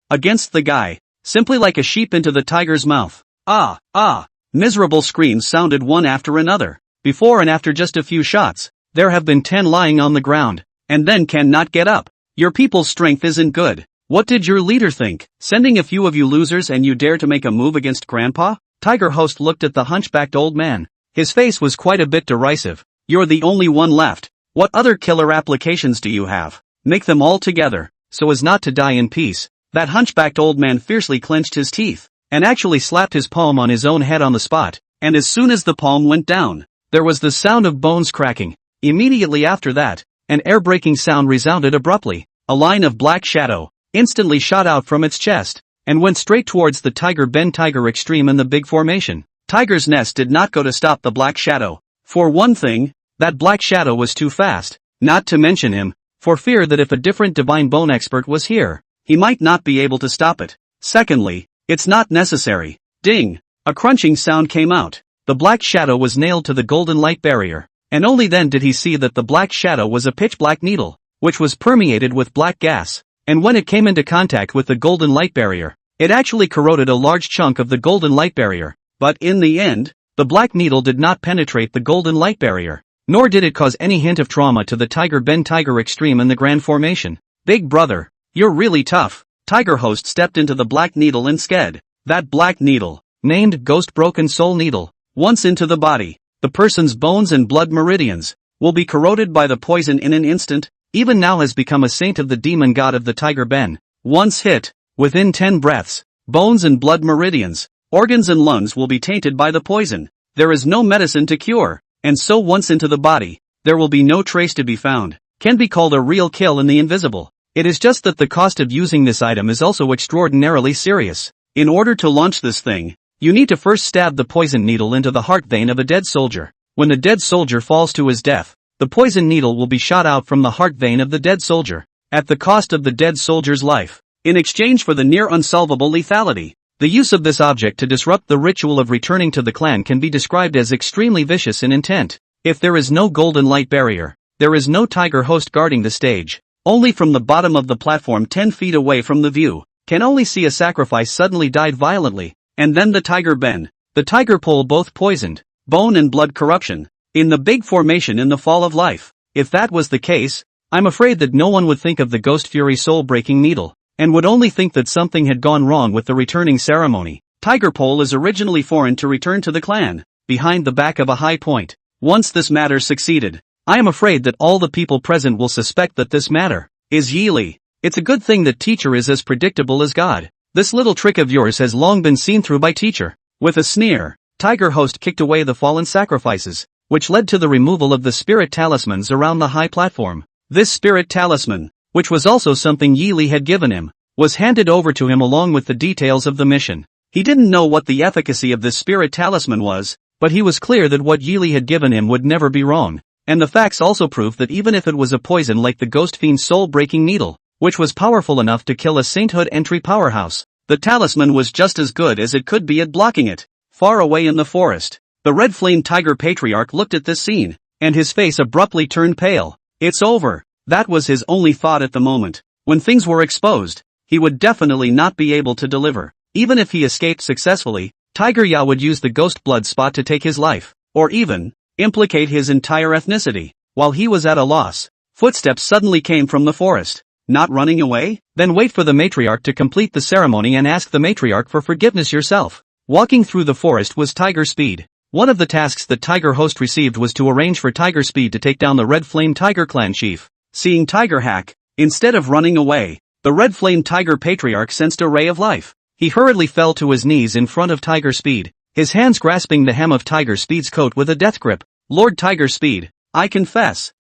Against the guy, simply like a sheep into the tiger's mouth. Ah, ah, miserable screams sounded one after another. Before and after just a few shots, there have been 10 lying on the ground, and then cannot get up. Your people's strength isn't good. What did your leader think? Sending a few of you losers and you dare to make a move against Grandpa? Tiger Host looked at the hunchbacked old man. His face was quite a bit derisive. You're the only one left. What other killer applications do you have? Make them all together, so as not to die in peace. That hunchbacked old man fiercely clenched his teeth, and actually slapped his palm on his own head on the spot, and as soon as the palm went down, there was the sound of bones cracking. Immediately after that, an air-breaking sound resounded abruptly. A line of black shadow instantly shot out from its chest. and went straight towards the Tiger Ben Tiger Extreme in the big formation. Tiger's nest did not go to stop the Black Shadow. For one thing, that Black Shadow was too fast, not to mention him, for fear that if a different Divine Bone expert was here, he might not be able to stop it. Secondly, it's not necessary. Ding! A crunching sound came out. The Black Shadow was nailed to the golden light barrier, and only then did he see that the Black Shadow was a pitch-black needle, which was permeated with black gas, and when it came into contact with the golden light barrier, it actually corroded a large chunk of the golden light barrier. But in the end, the black needle did not penetrate the golden light barrier, nor did it cause any hint of trauma to the Tiger Ben Tiger Extreme in the grand formation. Big brother, you're really tough. Tiger Host stepped into the black needle and sked. That black needle, named Ghost Broken Soul Needle, once into the body, the person's bones and blood meridians will be corroded by the poison in an instant. Even now has become a saint of the demon god of the Tiger Ben. Once hit, within 10 breaths, bones and blood meridians, organs and lungs will be tainted by the poison. There is no medicine to cure, and so once into the body, there will be no trace to be found. Can be called a real kill in the invisible. It is just that the cost of using this item is also extraordinarily serious. In order to launch this thing, you need to first stab the poison needle into the heart vein of a dead soldier. When the dead soldier falls to his death, the poison needle will be shot out from the heart vein of the dead soldier, at the cost of the dead soldier's life, in exchange for the near unsolvable lethality. The use of this object to disrupt the ritual of returning to the clan can be described as extremely vicious in intent. If there is no golden light barrier, there is no Tiger Host guarding the stage. Only from the bottom of the platform 10 feet away from the view, can only see a sacrifice suddenly died violently, and then the Tiger Ben, the Tiger Pole both poisoned, bone and blood corruption, in the big formation in the fall of life. If that was the case, I'm afraid that no one would think of the Ghost Fury soul-breaking needle, and would only think that something had gone wrong with the returning ceremony. Tiger Pole is originally foreign to return to the clan, behind the back of a high point. Once this matter succeeded, I am afraid that all the people present will suspect that this matter is Yili. It's a good thing that Teacher is as predictable as God. This little trick of yours has long been seen through by Teacher. With a sneer, Tiger Host kicked away the fallen sacrifices, which led to the removal of the spirit talismans around the high platform. This spirit talisman, which was also something Yili had given him, was handed over to him along with the details of the mission. He didn't know what the efficacy of this spirit talisman was, but he was clear that what Yili had given him would never be wrong, and the facts also prove that even if it was a poison like the Ghost Fiend's soul-breaking needle, which was powerful enough to kill a sainthood entry powerhouse, the talisman was just as good as it could be at blocking it. Far away in the forest, the Red Flame Tiger Patriarch looked at this scene, and his face abruptly turned pale. It's over. That was his only thought at the moment. When things were exposed, he would definitely not be able to deliver. Even if he escaped successfully, Tiger Ya would use the ghost blood spot to take his life, or even implicate his entire ethnicity. While he was at a loss, footsteps suddenly came from the forest. Not running away? Then wait for the matriarch to complete the ceremony and ask the matriarch for forgiveness yourself. Walking through the forest was Tiger Speed. One of the tasks that Tiger Host received was to arrange for Tiger Speed to take down the Red Flame Tiger Clan chief. Seeing Tiger hack, instead of running away, the Red Flame Tiger Patriarch sensed a ray of life. He hurriedly fell to his knees in front of Tiger Speed, his hands grasping the hem of Tiger Speed's coat with a death grip. Lord Tiger Speed, I confess,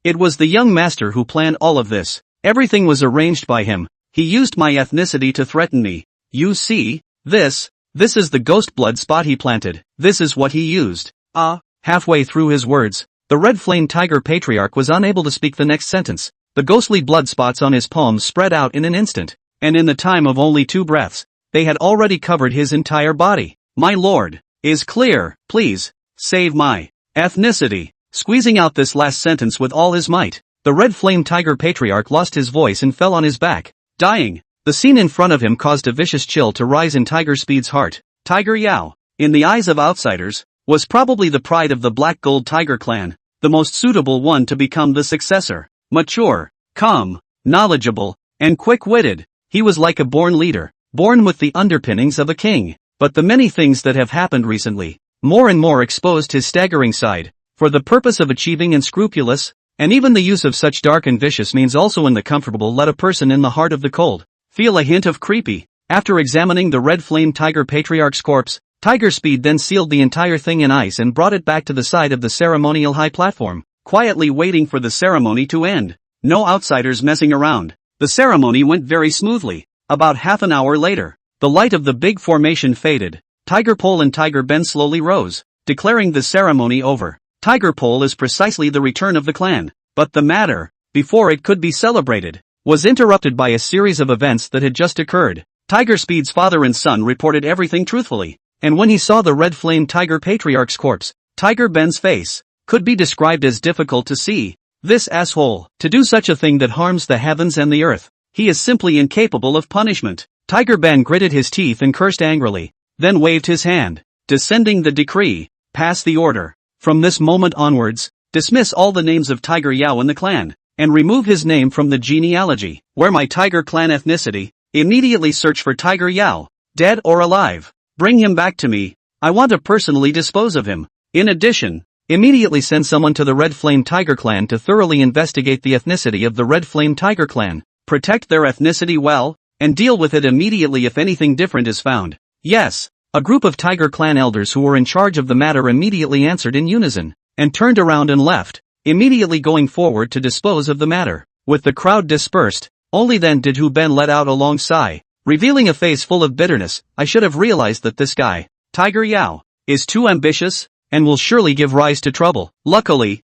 it was the young master who planned all of this. Everything was arranged by him. He used my ethnicity to threaten me. You see, this is the ghost blood spot he planted. This is what he used. Halfway through his words, the Red Flame Tiger Patriarch was unable to speak the next sentence. The ghostly blood spots on his palms spread out in an instant, and in the time of only 2 breaths, they had already covered his entire body. My lord, is clear, please, save my ethnicity. Squeezing out this last sentence with all his might, the Red Flame Tiger Patriarch lost his voice and fell on his back, dying. The scene in front of him caused a vicious chill to rise in Tiger Speed's heart. Tiger Yao, in the eyes of outsiders, was probably the pride of the Black Gold Tiger clan, the most suitable one to become the successor. Mature, calm, knowledgeable, and quick-witted, he was like a born leader, born with the underpinnings of a king. But the many things that have happened recently, more and more exposed his staggering side. For the purpose of achieving unscrupulous, and even the use of such dark and vicious means also in the comfortable let a person in the heart of the cold feel a hint of creepy. After examining the Red Flame Tiger Patriarch's corpse, Tiger Speed then sealed the entire thing in ice and brought it back to the side of the ceremonial high platform, quietly waiting for the ceremony to end. No outsiders messing around. The ceremony went very smoothly. About half an hour later, the light of the big formation faded. Tiger Pole and Tiger Ben slowly rose, declaring the ceremony over. Tiger Pole is precisely the return of the clan. But the matter, before it could be celebrated, was interrupted by a series of events that had just occurred. Tiger Speed's father and son reported everything truthfully, and when he saw the red flame Tiger Patriarch's corpse, Tiger Ben's face could be described as difficult to see. This asshole, to do such a thing that harms the heavens and the earth, he is simply incapable of punishment. Tiger Ben gritted his teeth and cursed angrily, then waved his hand, descending the decree, pass the order. From this moment onwards, dismiss all the names of Tiger Yao in the clan, and remove his name from the genealogy. Where my Tiger clan ethnicity, immediately search for Tiger Yao, dead or alive. Bring him back to me. I want to personally dispose of him. In addition, immediately send someone to the Red Flame Tiger clan to thoroughly investigate the ethnicity of the Red Flame Tiger clan, protect their ethnicity well, and deal with it immediately if anything different is found. Yes. A group of Tiger clan elders who were in charge of the matter immediately answered in unison, and turned around and left, immediately going forward to dispose of the matter. With the crowd dispersed, only then did Hu Ben let out a long sigh, revealing a face full of bitterness. I should have realized that this guy, Tiger Yao, is too ambitious, and will surely give rise to trouble. Luckily,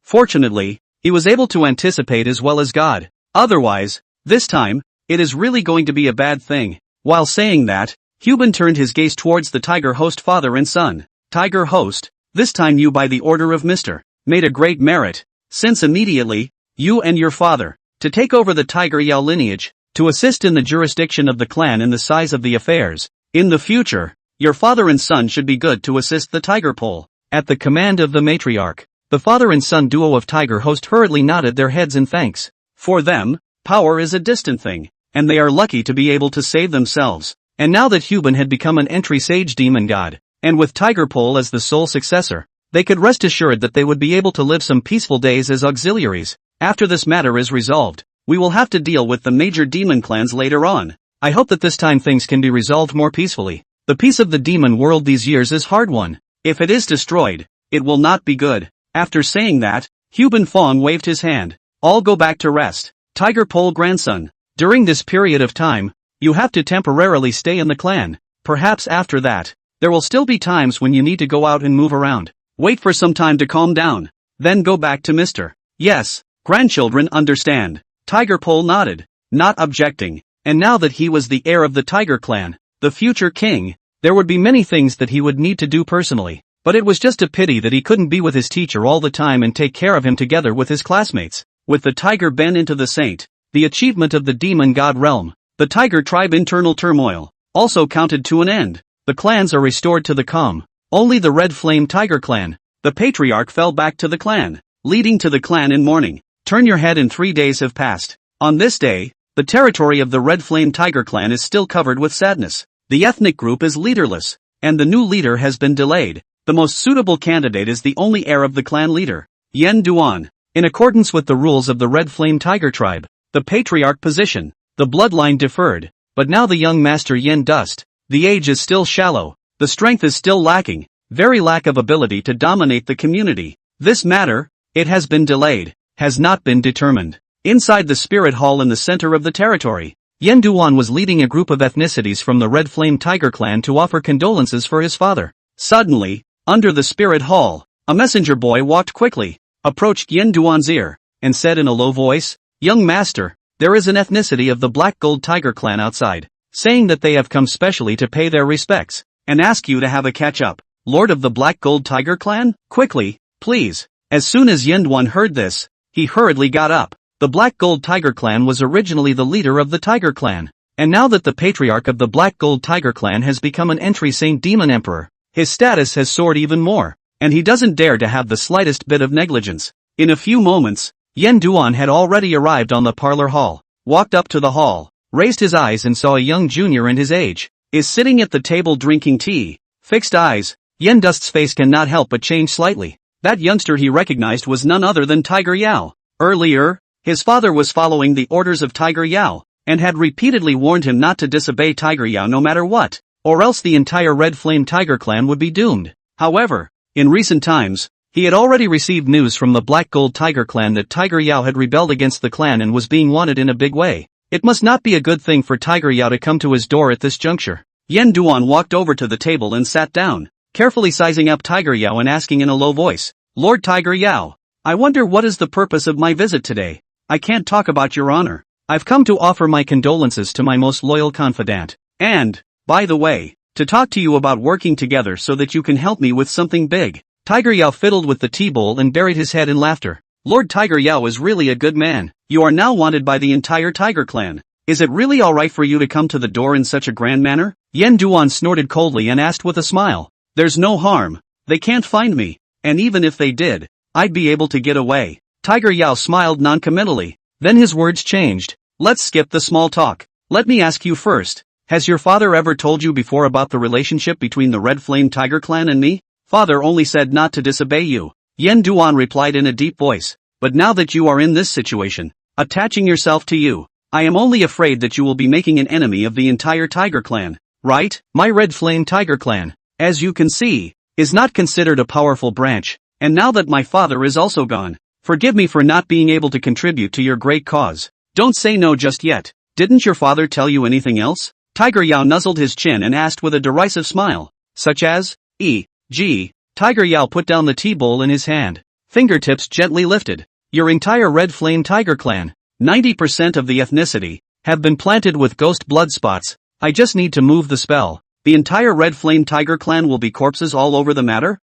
Fortunately, he was able to anticipate as well as God. Otherwise, this time, it is really going to be a bad thing. While saying that, Hu Ben turned his gaze towards the Tiger Host father and son. Tiger Host, this time you by the order of Mr. made a great merit, since immediately, you and your father, to take over the Tiger Yao lineage, to assist in the jurisdiction of the clan and the size of the affairs. In the future, your father and son should be good to assist the Tiger Pole. At the command of the matriarch, the father and son duo of Tiger Host hurriedly nodded their heads in thanks. For them, power is a distant thing, and they are lucky to be able to save themselves. And now that Hu Ben had become an entry sage demon god, and with Tiger Pole as the sole successor, they could rest assured that they would be able to live some peaceful days as auxiliaries. After this matter is resolved, we will have to deal with the major demon clans later on. I hope that this time things can be resolved more peacefully. The peace of the demon world these years is hard won. If it is destroyed, it will not be good. After saying that, Hu Ben Fong waved his hand. All go back to rest. Tiger Pole grandson, during this period of time, you have to temporarily stay in the clan. Perhaps after that, there will still be times when you need to go out and move around. Wait for some time to calm down. Then go back to Mr. Yes, grandchildren understand. Tiger Pole nodded, not objecting. And now that he was the heir of the Tiger clan, the future king, there would be many things that he would need to do personally. But it was just a pity that he couldn't be with his teacher all the time and take care of him together with his classmates. With the Tiger Ben into the saint, the achievement of the demon god realm, the Tiger tribe internal turmoil also counted to an end. The clans are restored to the calm. Only the Red Flame Tiger clan, the patriarch fell back to the clan, leading to the clan in mourning. Turn your head and 3 days have passed. On this day, the territory of the Red Flame Tiger clan is still covered with sadness. The ethnic group is leaderless, and the new leader has been delayed. The most suitable candidate is the only heir of the clan leader, Yen Duan. In accordance with the rules of the Red Flame Tiger tribe, the patriarch position, the bloodline deferred, but now the young master Yen Dust, the age is still shallow, the strength is still lacking, very lack of ability to dominate the community. This matter, it has been delayed, has not been determined. Inside the spirit hall in the center of the territory, Yen Duan was leading a group of ethnicities from the Red Flame Tiger clan to offer condolences for his father. Suddenly, under the spirit hall, a messenger boy walked quickly, approached Yen Duan's ear, and said in a low voice, "Young master, there is an ethnicity of the Black Gold Tiger clan outside, saying that they have come specially to pay their respects, and ask you to have a catch-up." Lord of the Black Gold Tiger clan? Quickly, please. As soon as Yen Duan heard this, he hurriedly got up. The Black Gold Tiger clan was originally the leader of the Tiger clan, and now that the patriarch of the Black Gold Tiger clan has become an entry Saint Demon Emperor, his status has soared even more, and he doesn't dare to have the slightest bit of negligence. In a few moments, Yen Duan had already arrived on the parlor hall, walked up to the hall, raised his eyes and saw a young junior and his age, is sitting at the table drinking tea. Fixed eyes, Yen Dust's face cannot help but change slightly. That youngster he recognized was none other than Tiger Yao. Earlier, his father was following the orders of Tiger Yao, and had repeatedly warned him not to disobey Tiger Yao no matter what, or else the entire Red Flame Tiger clan would be doomed. However, in recent times, he had already received news from the Black Gold Tiger clan that Tiger Yao had rebelled against the clan and was being wanted in a big way. It must not be a good thing for Tiger Yao to come to his door at this juncture. Yen Duan walked over to the table and sat down, carefully sizing up Tiger Yao and asking in a low voice, "Lord Tiger Yao, I wonder what is the purpose of my visit today? I can't talk about your honor. I've come to offer my condolences to my most loyal confidant. And, by the way, to talk to you about working together so that you can help me with something big." Tiger Yao fiddled with the tea bowl and buried his head in laughter. "Lord Tiger Yao is really a good man. You are now wanted by the entire Tiger clan. Is it really alright for you to come to the door in such a grand manner?" Yen Duan snorted coldly and asked with a smile. "There's no harm. They can't find me. And even if they did, I'd be able to get away." Tiger Yao smiled noncommittally. Then his words changed. "Let's skip the small talk. Let me ask you first. Has your father ever told you before about the relationship between the Red Flame Tiger clan and me?" "Father only said not to disobey you," Yen Duan replied in a deep voice. "But now that you are in this situation, attaching yourself to you, I am only afraid that you will be making an enemy of the entire Tiger clan, right? My Red Flame Tiger clan, as you can see, is not considered a powerful branch, and now that my father is also gone, forgive me for not being able to contribute to your great cause. Don't say no just yet. Didn't your father tell you anything else?" Tiger Yao nuzzled his chin and asked with a derisive smile. "Such as? E.g. Tiger Yao put down the tea bowl in his hand, fingertips gently lifted. "Your entire Red Flame Tiger clan, 90% of the ethnicity, have been planted with ghost blood spots. I just need to move the spell. The entire Red Flame Tiger clan will be corpses all over the matter?"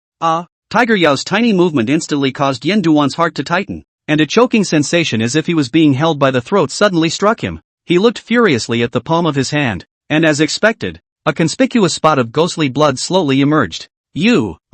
Tiger Yao's tiny movement instantly caused Yen Duan's heart to tighten, and a choking sensation as if he was being held by the throat suddenly struck him. He looked furiously at the palm of his hand, and as expected, a conspicuous spot of ghostly blood slowly emerged.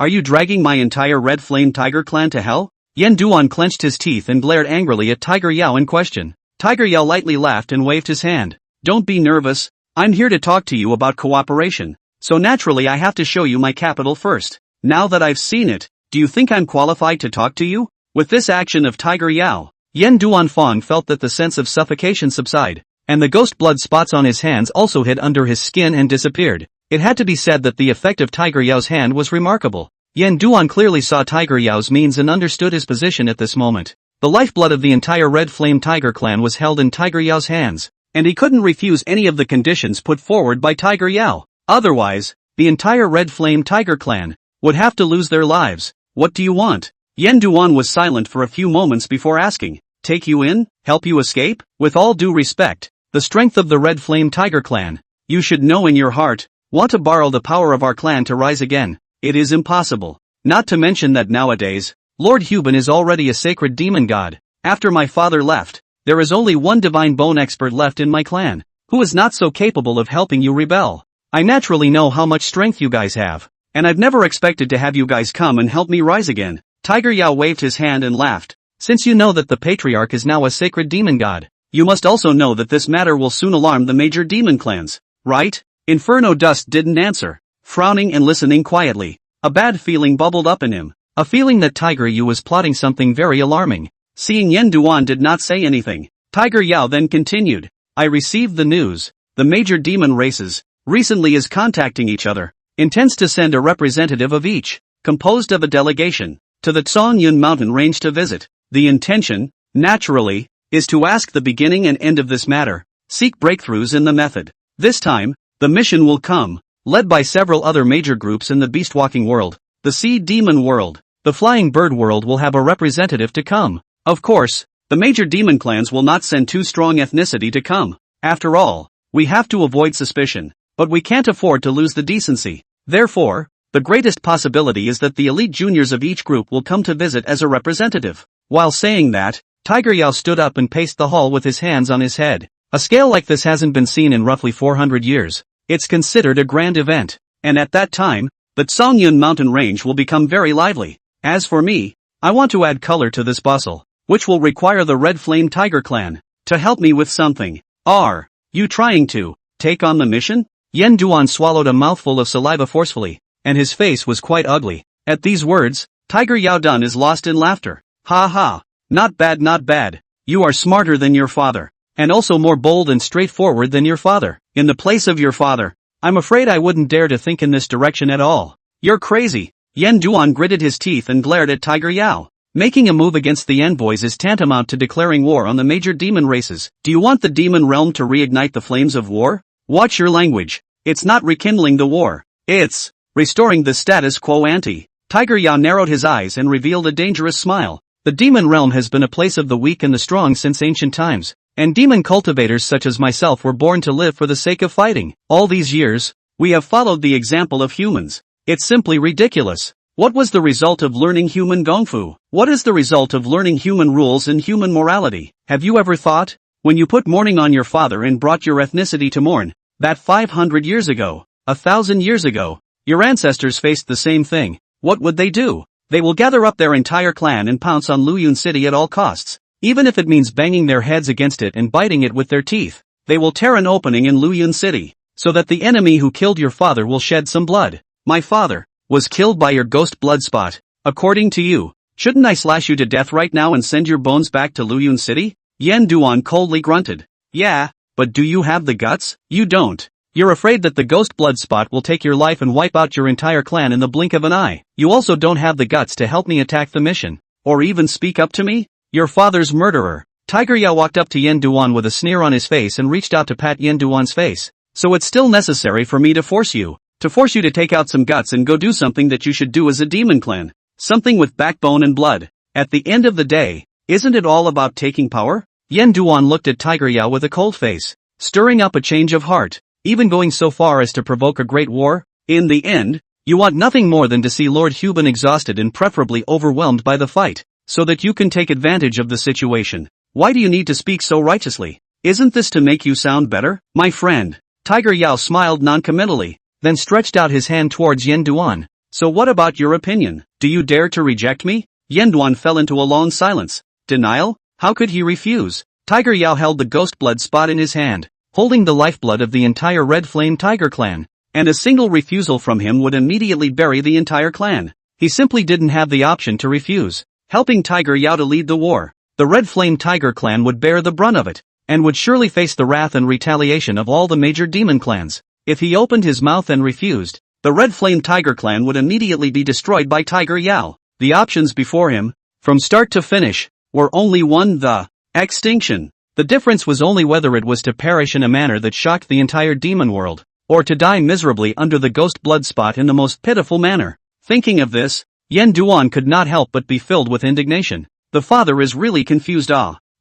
Are you dragging my entire Red Flame Tiger clan to hell?" Yen Duan clenched his teeth and glared angrily at Tiger Yao in question. Tiger Yao lightly laughed and waved his hand. "Don't be nervous, I'm here to talk to you about cooperation, so naturally I have to show you my capital first. Now that I've seen it, do you think I'm qualified to talk to you?" With this action of Tiger Yao, Yen Duan Fong felt that the sense of suffocation subside, and the ghost blood spots on his hands also hid under his skin and disappeared. It had to be said that the effect of Tiger Yao's hand was remarkable. Yen Duan clearly saw Tiger Yao's means and understood his position at this moment. The lifeblood of the entire Red Flame Tiger clan was held in Tiger Yao's hands, and he couldn't refuse any of the conditions put forward by Tiger Yao. Otherwise, the entire Red Flame Tiger clan would have to lose their lives. "What do you want?" Yen Duan was silent for a few moments before asking. "Take you in? Help you escape?" "With all due respect, the strength of the Red Flame Tiger clan, you should know in your heart, want to borrow the power of our clan to rise again. It is impossible. Not to mention that nowadays, Lord Huban is already a sacred demon god. After my father left, there is only one divine bone expert left in my clan, who is not so capable of helping you rebel. I naturally know how much strength you guys have, and I've never expected to have you guys come and help me rise again." Tiger Yao waved his hand and laughed. "Since you know that the patriarch is now a sacred demon god, you must also know that this matter will soon alarm the major demon clans, right?" Inferno Dust didn't answer, frowning and listening quietly. A bad feeling bubbled up in him, a feeling that Tiger Yao was plotting something very alarming. Seeing Yen Duan did not say anything, Tiger Yao then continued. "I received the news. The major demon races recently is contacting each other, intends to send a representative of each, composed of a delegation, to the Zongyun mountain range to visit. The intention, naturally, is to ask the beginning and end of this matter, seek breakthroughs in the method. This time, the mission will come, led by several other major groups in the beast-walking world, the sea demon world, the flying bird world will have a representative to come. Of course, the major demon clans will not send too strong ethnicity to come. After all, we have to avoid suspicion, but we can't afford to lose the decency. Therefore, the greatest possibility is that the elite juniors of each group will come to visit as a representative." While saying that, Tiger Yao stood up and paced the hall with his hands on his head. A scale like this hasn't been seen in roughly 400 years. It's considered a grand event, and at that time, the Zongyun mountain range will become very lively. As for me, I want to add color to this bustle, which will require the Red Flame Tiger clan to help me with something. Are you trying to take on the mission? Yen Duan swallowed a mouthful of saliva forcefully, and his face was quite ugly. At these words, Tiger Yao Dun is lost in laughter. "Ha ha, not bad, not bad. You are smarter than your father, and also more bold and straightforward than your father. In the place of your father, I'm afraid I wouldn't dare to think in this direction at all. You're crazy." Yen Duan gritted his teeth and glared at Tiger Yao. Making a move against the envoys is tantamount to declaring war on the major demon races. Do you want the demon realm to reignite the flames of war? Watch your language. It's not rekindling the war. It's restoring the status quo ante. Tiger Yao narrowed his eyes and revealed a dangerous smile. The demon realm has been a place of the weak and the strong since ancient times, and demon cultivators such as myself were born to live for the sake of fighting. All these years, we have followed the example of humans. It's simply ridiculous. What was the result of learning human gongfu? What is the result of learning human rules and human morality? Have you ever thought, when you put mourning on your father and brought your ethnicity to mourn, that 500 years ago, 1,000 years ago, your ancestors faced the same thing? What would they do? They will gather up their entire clan and pounce on Luyun City at all costs. Even if it means banging their heads against it and biting it with their teeth, they will tear an opening in Luyun City, so that the enemy who killed your father will shed some blood. My father was killed by your ghost blood spot. According to you, shouldn't I slash you to death right now and send your bones back to Luyun City? Yan Duan coldly grunted. Yeah, but do you have the guts? You don't. You're afraid that the ghost blood spot will take your life and wipe out your entire clan in the blink of an eye. You also don't have the guts to help me attack the mission, or even speak up to me? Your father's murderer. Tiger Yao walked up to Yan Duan with a sneer on his face and reached out to pat Yan Duan's face. So it's still necessary for me to force you to take out some guts and go do something that you should do as a demon clan. Something with backbone and blood. At the end of the day, isn't it all about taking power? Yan Duan looked at Tiger Yao with a cold face, stirring up a change of heart, even going so far as to provoke a great war. In the end, you want nothing more than to see Lord Huban exhausted and preferably overwhelmed by the fight, so that you can take advantage of the situation. Why do you need to speak so righteously? Isn't this to make you sound better? My friend. Tiger Yao smiled noncommittally, then stretched out his hand towards Yan Duan. So what about your opinion? Do you dare to reject me? Yan Duan fell into a long silence. Denial? How could he refuse? Tiger Yao held the ghost blood spot in his hand, holding the lifeblood of the entire Red Flame Tiger clan, and a single refusal from him would immediately bury the entire clan. He simply didn't have the option to refuse. Helping Tiger Yao to lead the war, the Red Flame Tiger clan would bear the brunt of it, and would surely face the wrath and retaliation of all the major demon clans. If he opened his mouth and refused, the Red Flame Tiger clan would immediately be destroyed by Tiger Yao. The options before him, from start to finish, were only one: the extinction. The difference was only whether it was to perish in a manner that shocked the entire demon world, or to die miserably under the ghost blood spot in the most pitiful manner. Thinking of this, Yan Duan could not help but be filled with indignation. The father is really confused.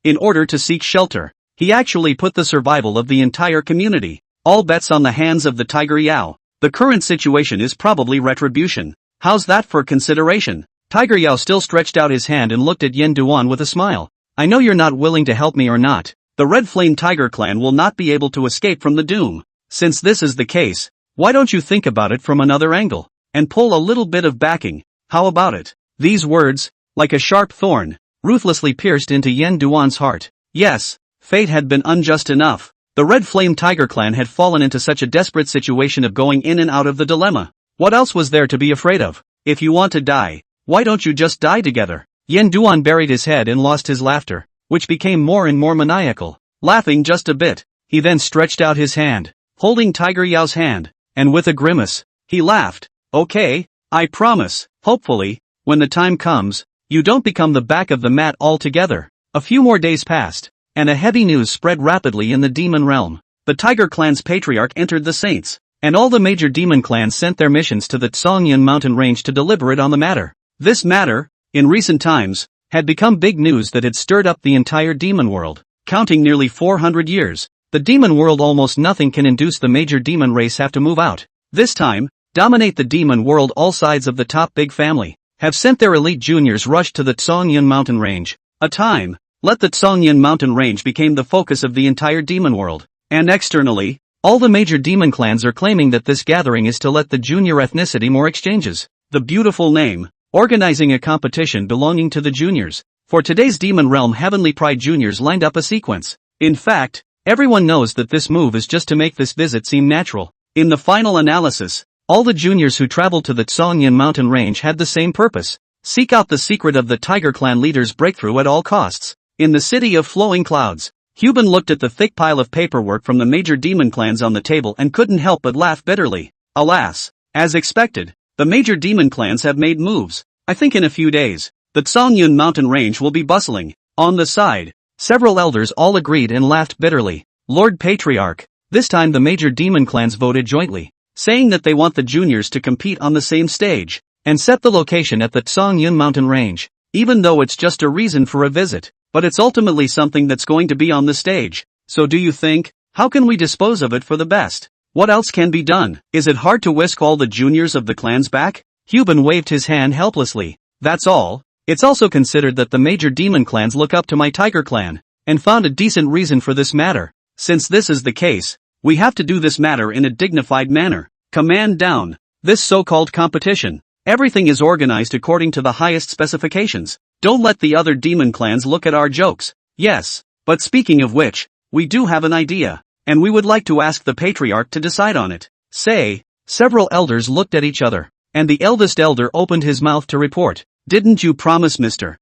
In order to seek shelter, he actually put the survival of the entire community, all bets on the hands of the Tiger Yao. The current situation is probably retribution. How's that for consideration? Tiger Yao still stretched out his hand and looked at Yan Duan with a smile. I know you're not willing to help me or not. The Red Flame Tiger clan will not be able to escape from the doom. Since this is the case, why don't you think about it from another angle, and pull a little bit of backing? How about it? These words, like a sharp thorn, ruthlessly pierced into Yan Duan's heart. Yes, fate had been unjust enough. The Red Flame Tiger clan had fallen into such a desperate situation of going in and out of the dilemma. What else was there to be afraid of? If you want to die, why don't you just die together? Yan Duan buried his head and lost his laughter, which became more and more maniacal. Laughing just a bit, he then stretched out his hand, holding Tiger Yao's hand, and with a grimace, he laughed. Okay, I promise, hopefully, when the time comes, you don't become the back of the mat altogether. A few more days passed, and a heavy news spread rapidly in the demon realm. The Tiger clan's patriarch entered the Saints, and all the major demon clans sent their missions to the Tsongyan mountain range to deliberate on the matter. This matter, in recent times, had become big news that had stirred up the entire demon world. Counting nearly 400 years, the demon world almost nothing can induce the major demon race have to move out. This time, dominate the demon world. All sides of the top big family have sent their elite juniors rush to the Tsongyan mountain range. A time, let the Tsongyan mountain range became the focus of the entire demon world. And externally, all the major demon clans are claiming that this gathering is to let the junior ethnicity more exchanges. The beautiful name, organizing a competition belonging to the juniors. For today's demon realm, Heavenly Pride juniors lined up a sequence. In fact, everyone knows that this move is just to make this visit seem natural. In the final analysis, all the juniors who traveled to the Tsongyan mountain range had the same purpose: seek out the secret of the Tiger clan leader's breakthrough at all costs. In the city of flowing clouds, Huban looked at the thick pile of paperwork from the major demon clans on the table and couldn't help but laugh bitterly. Alas, as expected, the major demon clans have made moves. I think in a few days, the Songyun mountain range will be bustling. On the side, several elders all agreed and laughed bitterly. Lord Patriarch, this time the major demon clans voted jointly, saying that they want the juniors to compete on the same stage, and set the location at the Songyun mountain range, even though it's just a reason for a visit, but it's ultimately something that's going to be on the stage. So do you think, how can we dispose of it for the best? What else can be done? Is it hard to whisk all the juniors of the clans back? Hubin waved his hand helplessly. That's all. It's also considered that the major demon clans look up to my tiger clan, and found a decent reason for this matter. Since this is the case, we have to do this matter in a dignified manner. Command down. This so-called competition. Everything is organized according to the highest specifications. Don't let the other demon clans look at our jokes. Yes, but speaking of which, we do have an idea, and we would like to ask the Patriarch to decide on it. Say, several elders looked at each other, and the eldest elder opened his mouth to report. Didn't you promise Mr.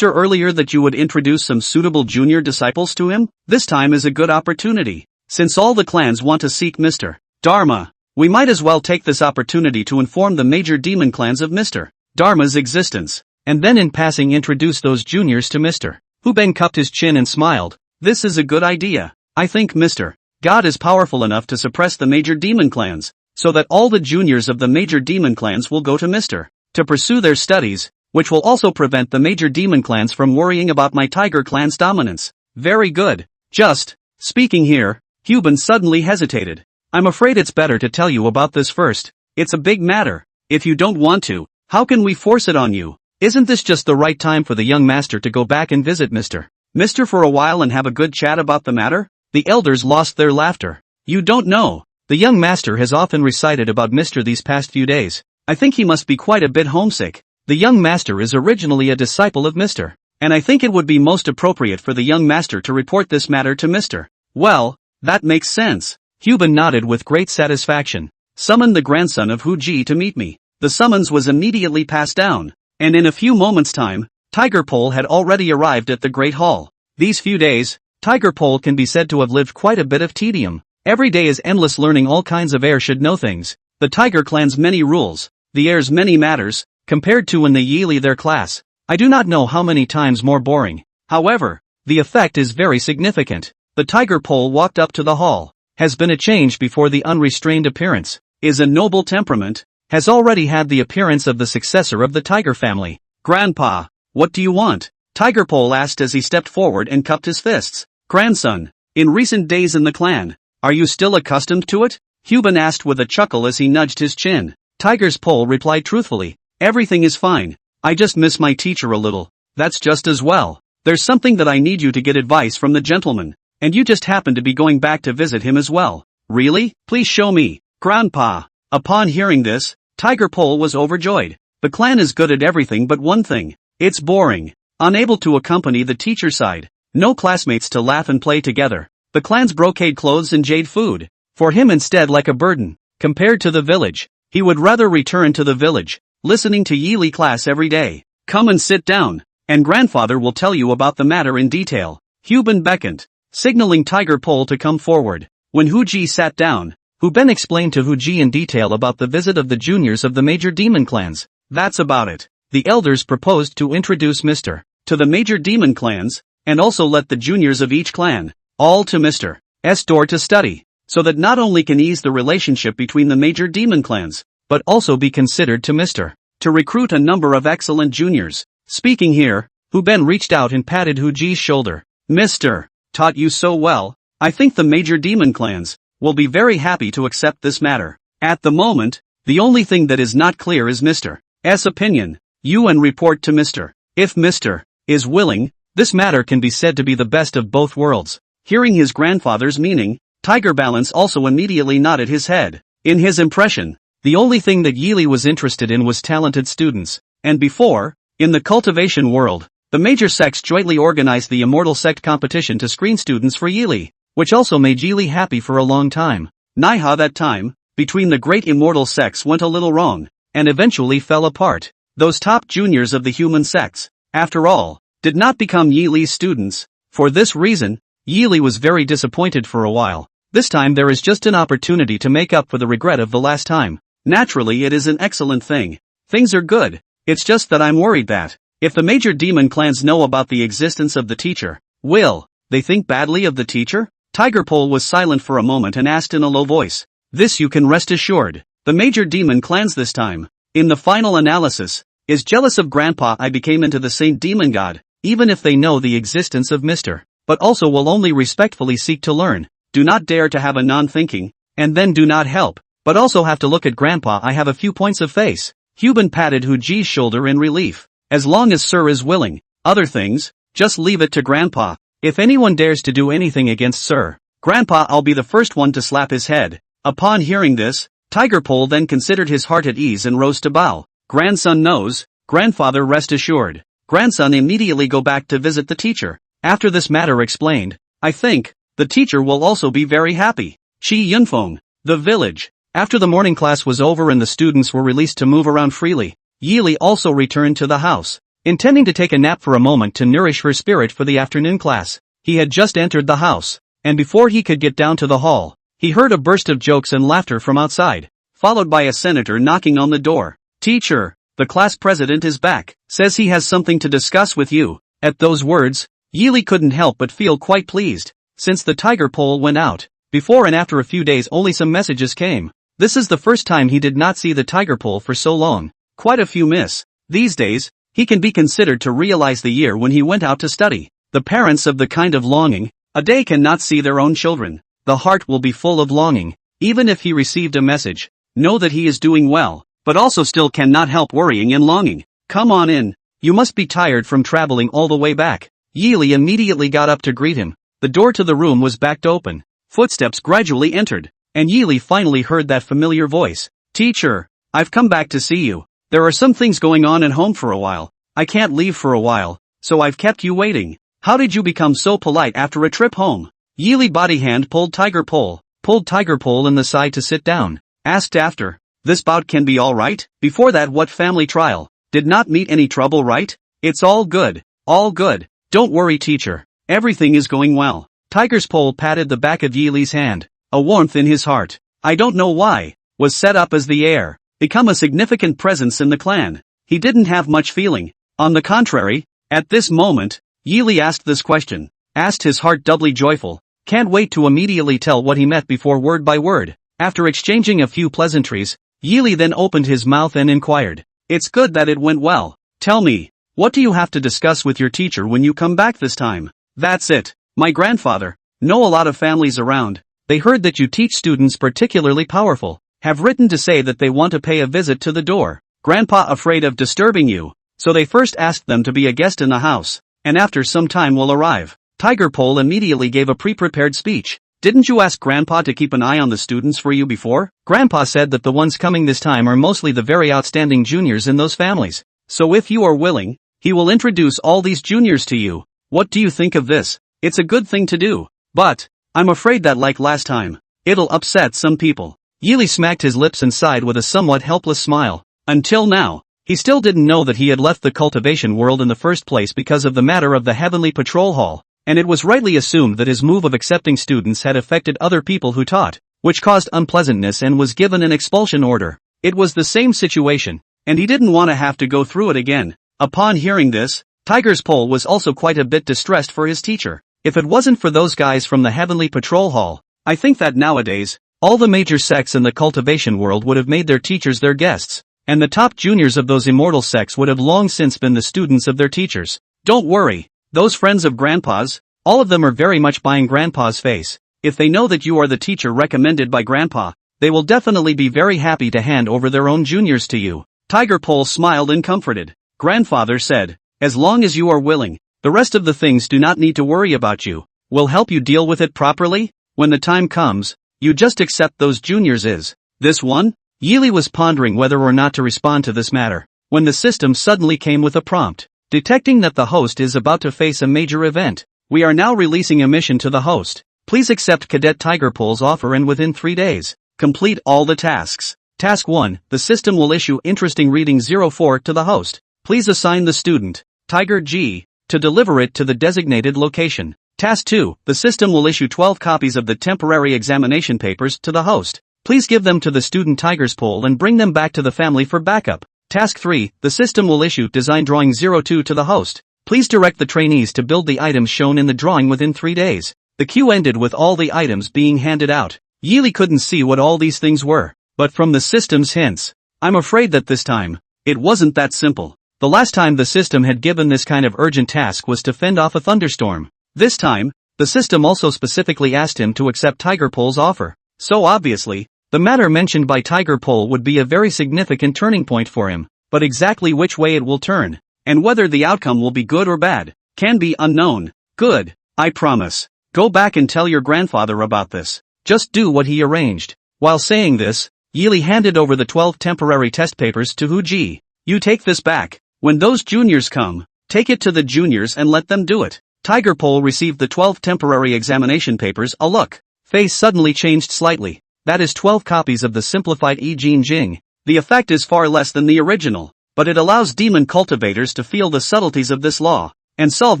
earlier that you would introduce some suitable junior disciples to him? This time is a good opportunity. Since all the clans want to seek Mr. Dharma, we might as well take this opportunity to inform the major demon clans of Mr. Dharma's existence, and then in passing introduce those juniors to Mr. Huben cupped his chin and smiled. This is a good idea. I think Mr. God is powerful enough to suppress the major demon clans, so that all the juniors of the major demon clans will go to Mr. to pursue their studies, which will also prevent the major demon clans from worrying about my tiger clan's dominance. Very good. Just, speaking here, Hubin suddenly hesitated. I'm afraid it's better to tell you about this first. It's a big matter. If you don't want to, how can we force it on you? Isn't this just the right time for the young master to go back and visit Mr. for a while and have a good chat about the matter? The elders lost their laughter. You don't know. The young master has often recited about Mr. these past few days. I think he must be quite a bit homesick. The young master is originally a disciple of Mr. And I think it would be most appropriate for the young master to report this matter to Mr. Well, that makes sense. Hubin nodded with great satisfaction. Summon the grandson of Hu Ji to meet me. The summons was immediately passed down, and in a few moments' time, Tiger Pole had already arrived at the Great Hall. These few days, Tiger Pole can be said to have lived quite a bit of tedium. Every day is endless learning all kinds of heir should know things, the Tiger clan's many rules, the heir's many matters, compared to when they Yili their class. I do not know how many times more boring. However, the effect is very significant. The Tiger Pole walked up to the hall, has been a change before the unrestrained appearance, is a noble temperament, has already had the appearance of the successor of the Tiger family. Grandpa, what do you want? Tiger Pole asked as he stepped forward and cupped his fists. Grandson, in recent days in the clan, are you still accustomed to it? Hubin asked with a chuckle as he nudged his chin. Tiger's Pole replied truthfully. Everything is fine. I just miss my teacher a little. That's just as well. There's something that I need you to get advice from the gentleman, and you just happen to be going back to visit him as well. Really? Please show me. Grandpa. Upon hearing this, Tiger Pole was overjoyed. The clan is good at everything but one thing. It's boring. Unable to accompany the teacher side. No classmates to laugh and play together. The clan's brocade clothes and jade food. For him instead like a burden. Compared to the village, he would rather return to the village, listening to Yili class every day. Come and sit down, and grandfather will tell you about the matter in detail. Hubin beckoned, signaling Tiger Pole to come forward. When Hu Ji sat down, Huben explained to Hu Ji in detail about the visit of the juniors of the major demon clans. That's about it. The elders proposed to introduce Mr. to the major demon clans, and also let the juniors of each clan, all to Mr. S door to study, so that not only can ease the relationship between the major demon clans, but also be considered to Mr. to recruit a number of excellent juniors. Speaking here, Huben reached out and patted Hu Ji's shoulder. Mr. taught you so well, I think the major demon clans will be very happy to accept this matter. At the moment, the only thing that is not clear is Mr. S opinion. You and report to Mr. If Mr. is willing, this matter can be said to be the best of both worlds. Hearing his grandfather's meaning, Tiger Balance also immediately nodded his head. In his impression, the only thing that Yili was interested in was talented students, and before, in the cultivation world, the major sects jointly organized the Immortal Sect competition to screen students for Yili, which also made Yili happy for a long time. Naiha that time, between the great immortal sects went a little wrong, and eventually fell apart. Those top juniors of the human sects, after all, did not become Yili's students. For this reason, Yili was very disappointed for a while. This time there is just an opportunity to make up for the regret of the last time. Naturally it is an excellent thing. Things are good. It's just that I'm worried that, If the major demon clans know about the existence of the teacher, will they think badly of the teacher? Tiger Pole was silent for a moment and asked in a low voice. This you can rest assured. The major demon clans this time, in the final analysis, is jealous of Grandpa I became into the Saint Demon God, even if they know the existence of Mr. But also will only respectfully seek to learn, do not dare to have a non-thinking, and then do not help, but also have to look at Grandpa I have a few points of face. Huban patted Huji's shoulder in relief. As long as Sir is willing, other things, just leave it to Grandpa. If anyone dares to do anything against Sir Grandpa I'll be the first one to slap his head. Upon hearing this, Tiger Pole then considered his heart at ease and rose to bow. Grandson knows, grandfather rest assured. Grandson immediately go back to visit the teacher. After this matter explained, I think, the teacher will also be very happy. Chi Yunfeng, the village. After the morning class was over and the students were released to move around freely, Yili also returned to the house, intending to take a nap for a moment to nourish her spirit for the afternoon class. He had just entered the house, and before he could get down to the hall, he heard a burst of jokes and laughter from outside, followed by a senator knocking on the door. Teacher, the class president is back, says he has something to discuss with you. At those words, Yili couldn't help but feel quite pleased. Since the Tiger Pole went out, before and after a few days only some messages came. This is the first time he did not see the Tiger Pole for so long. Quite a few miss. These days, he can be considered to realize the year when he went out to study. The parents of the kind of longing, a day cannot see their own children. The heart will be full of longing, even if he received a message. Know that he is doing well, but also still cannot help worrying and longing. Come on in. You must be tired from traveling all the way back. Yili immediately got up to greet him. The door to the room was backed open. Footsteps gradually entered, and Yili finally heard that familiar voice. Teacher, I've come back to see you. There are some things going on at home for a while. I can't leave for a while, so I've kept you waiting. How did you become so polite after a trip home? Yili body hand pulled Tiger Pole in the side to sit down. Asked after, this bout can be alright? Before that what family trial? Did not meet any trouble right? It's all good. All good. Don't worry teacher. Everything is going well. Tiger's Pole patted the back of Yili's hand. A warmth in his heart, I don't know why, was set up as the heir, become a significant presence in the clan. He didn't have much feeling. On the contrary, at this moment, Yili asked this question, asked his heart doubly joyful. Can't wait to immediately tell what he met before word by word. After exchanging a few pleasantries, Yili then opened his mouth and inquired. It's good that it went well. Tell me, what do you have to discuss with your teacher when you come back this time? That's it. My grandfather, know a lot of families around. They heard that you teach students particularly powerful, have written to say that they want to pay a visit to the door. Grandpa afraid of disturbing you, so they first asked them to be a guest in the house, and after some time will arrive. Tiger Pole immediately gave a pre-prepared speech. Didn't you ask Grandpa to keep an eye on the students for you before? Grandpa said that the ones coming this time are mostly the very outstanding juniors in those families. So if you are willing, he will introduce all these juniors to you. What do you think of this? It's a good thing to do. But, I'm afraid that like last time, it'll upset some people. Yili smacked his lips and sighed with a somewhat helpless smile. Until now, he still didn't know that he had left the cultivation world in the first place because of the matter of the Heavenly Patrol Hall, and it was rightly assumed that his move of accepting students had affected other people who taught, which caused unpleasantness and was given an expulsion order. It was the same situation, and he didn't want to have to go through it again. Upon hearing this, Tiger's Pole was also quite a bit distressed for his teacher. If it wasn't for those guys from the Heavenly Patrol Hall, I think that nowadays, all the major sects in the cultivation world would have made their teachers their guests, and the top juniors of those immortal sects would have long since been the students of their teachers. Don't worry, those friends of Grandpa's, all of them are very much buying Grandpa's face. If they know that you are the teacher recommended by Grandpa, they will definitely be very happy to hand over their own juniors to you. Tiger Pole smiled and comforted. Grandfather said, as long as you are willing, the rest of the things do not need to worry about you. We'll help you deal with it properly. When the time comes, you just accept those juniors is. This one? Yili was pondering whether or not to respond to this matter, when the system suddenly came with a prompt, detecting that the host is about to face a major event. We are now releasing a mission to the host. Please accept Cadet Tiger Pole's offer and within 3 days, complete all the tasks. Task 1, the system will issue interesting reading 04 to the host. Please assign the student, Tiger G, to deliver it to the designated location. Task 2, the system will issue 12 copies of the temporary examination papers to the host. Please give them to the student Tiger's Pole and bring them back to the family for backup. Task 3, the system will issue Design Drawing 02 to the host. Please direct the trainees to build the items shown in the drawing within 3 days. The queue ended with all the items being handed out. Yili couldn't see what all these things were, but from the system's hints, I'm afraid that this time, it wasn't that simple. The last time the system had given this kind of urgent task was to fend off a thunderstorm. This time, the system also specifically asked him to accept Tiger Pole's offer. So obviously, the matter mentioned by Tiger Pole would be a very significant turning point for him, but exactly which way it will turn, and whether the outcome will be good or bad, can be unknown. Good, I promise. Go back and tell your grandfather about this. Just do what he arranged. While saying this, Yili handed over the 12 temporary test papers to Huji. You take this back. When those juniors come, take it to the juniors and let them do it. Tiger Pole received the 12 temporary examination papers. A look. Face suddenly changed slightly. That is 12 copies of the simplified I Ching Jing. The effect is far less than the original, but it allows demon cultivators to feel the subtleties of this law, and solve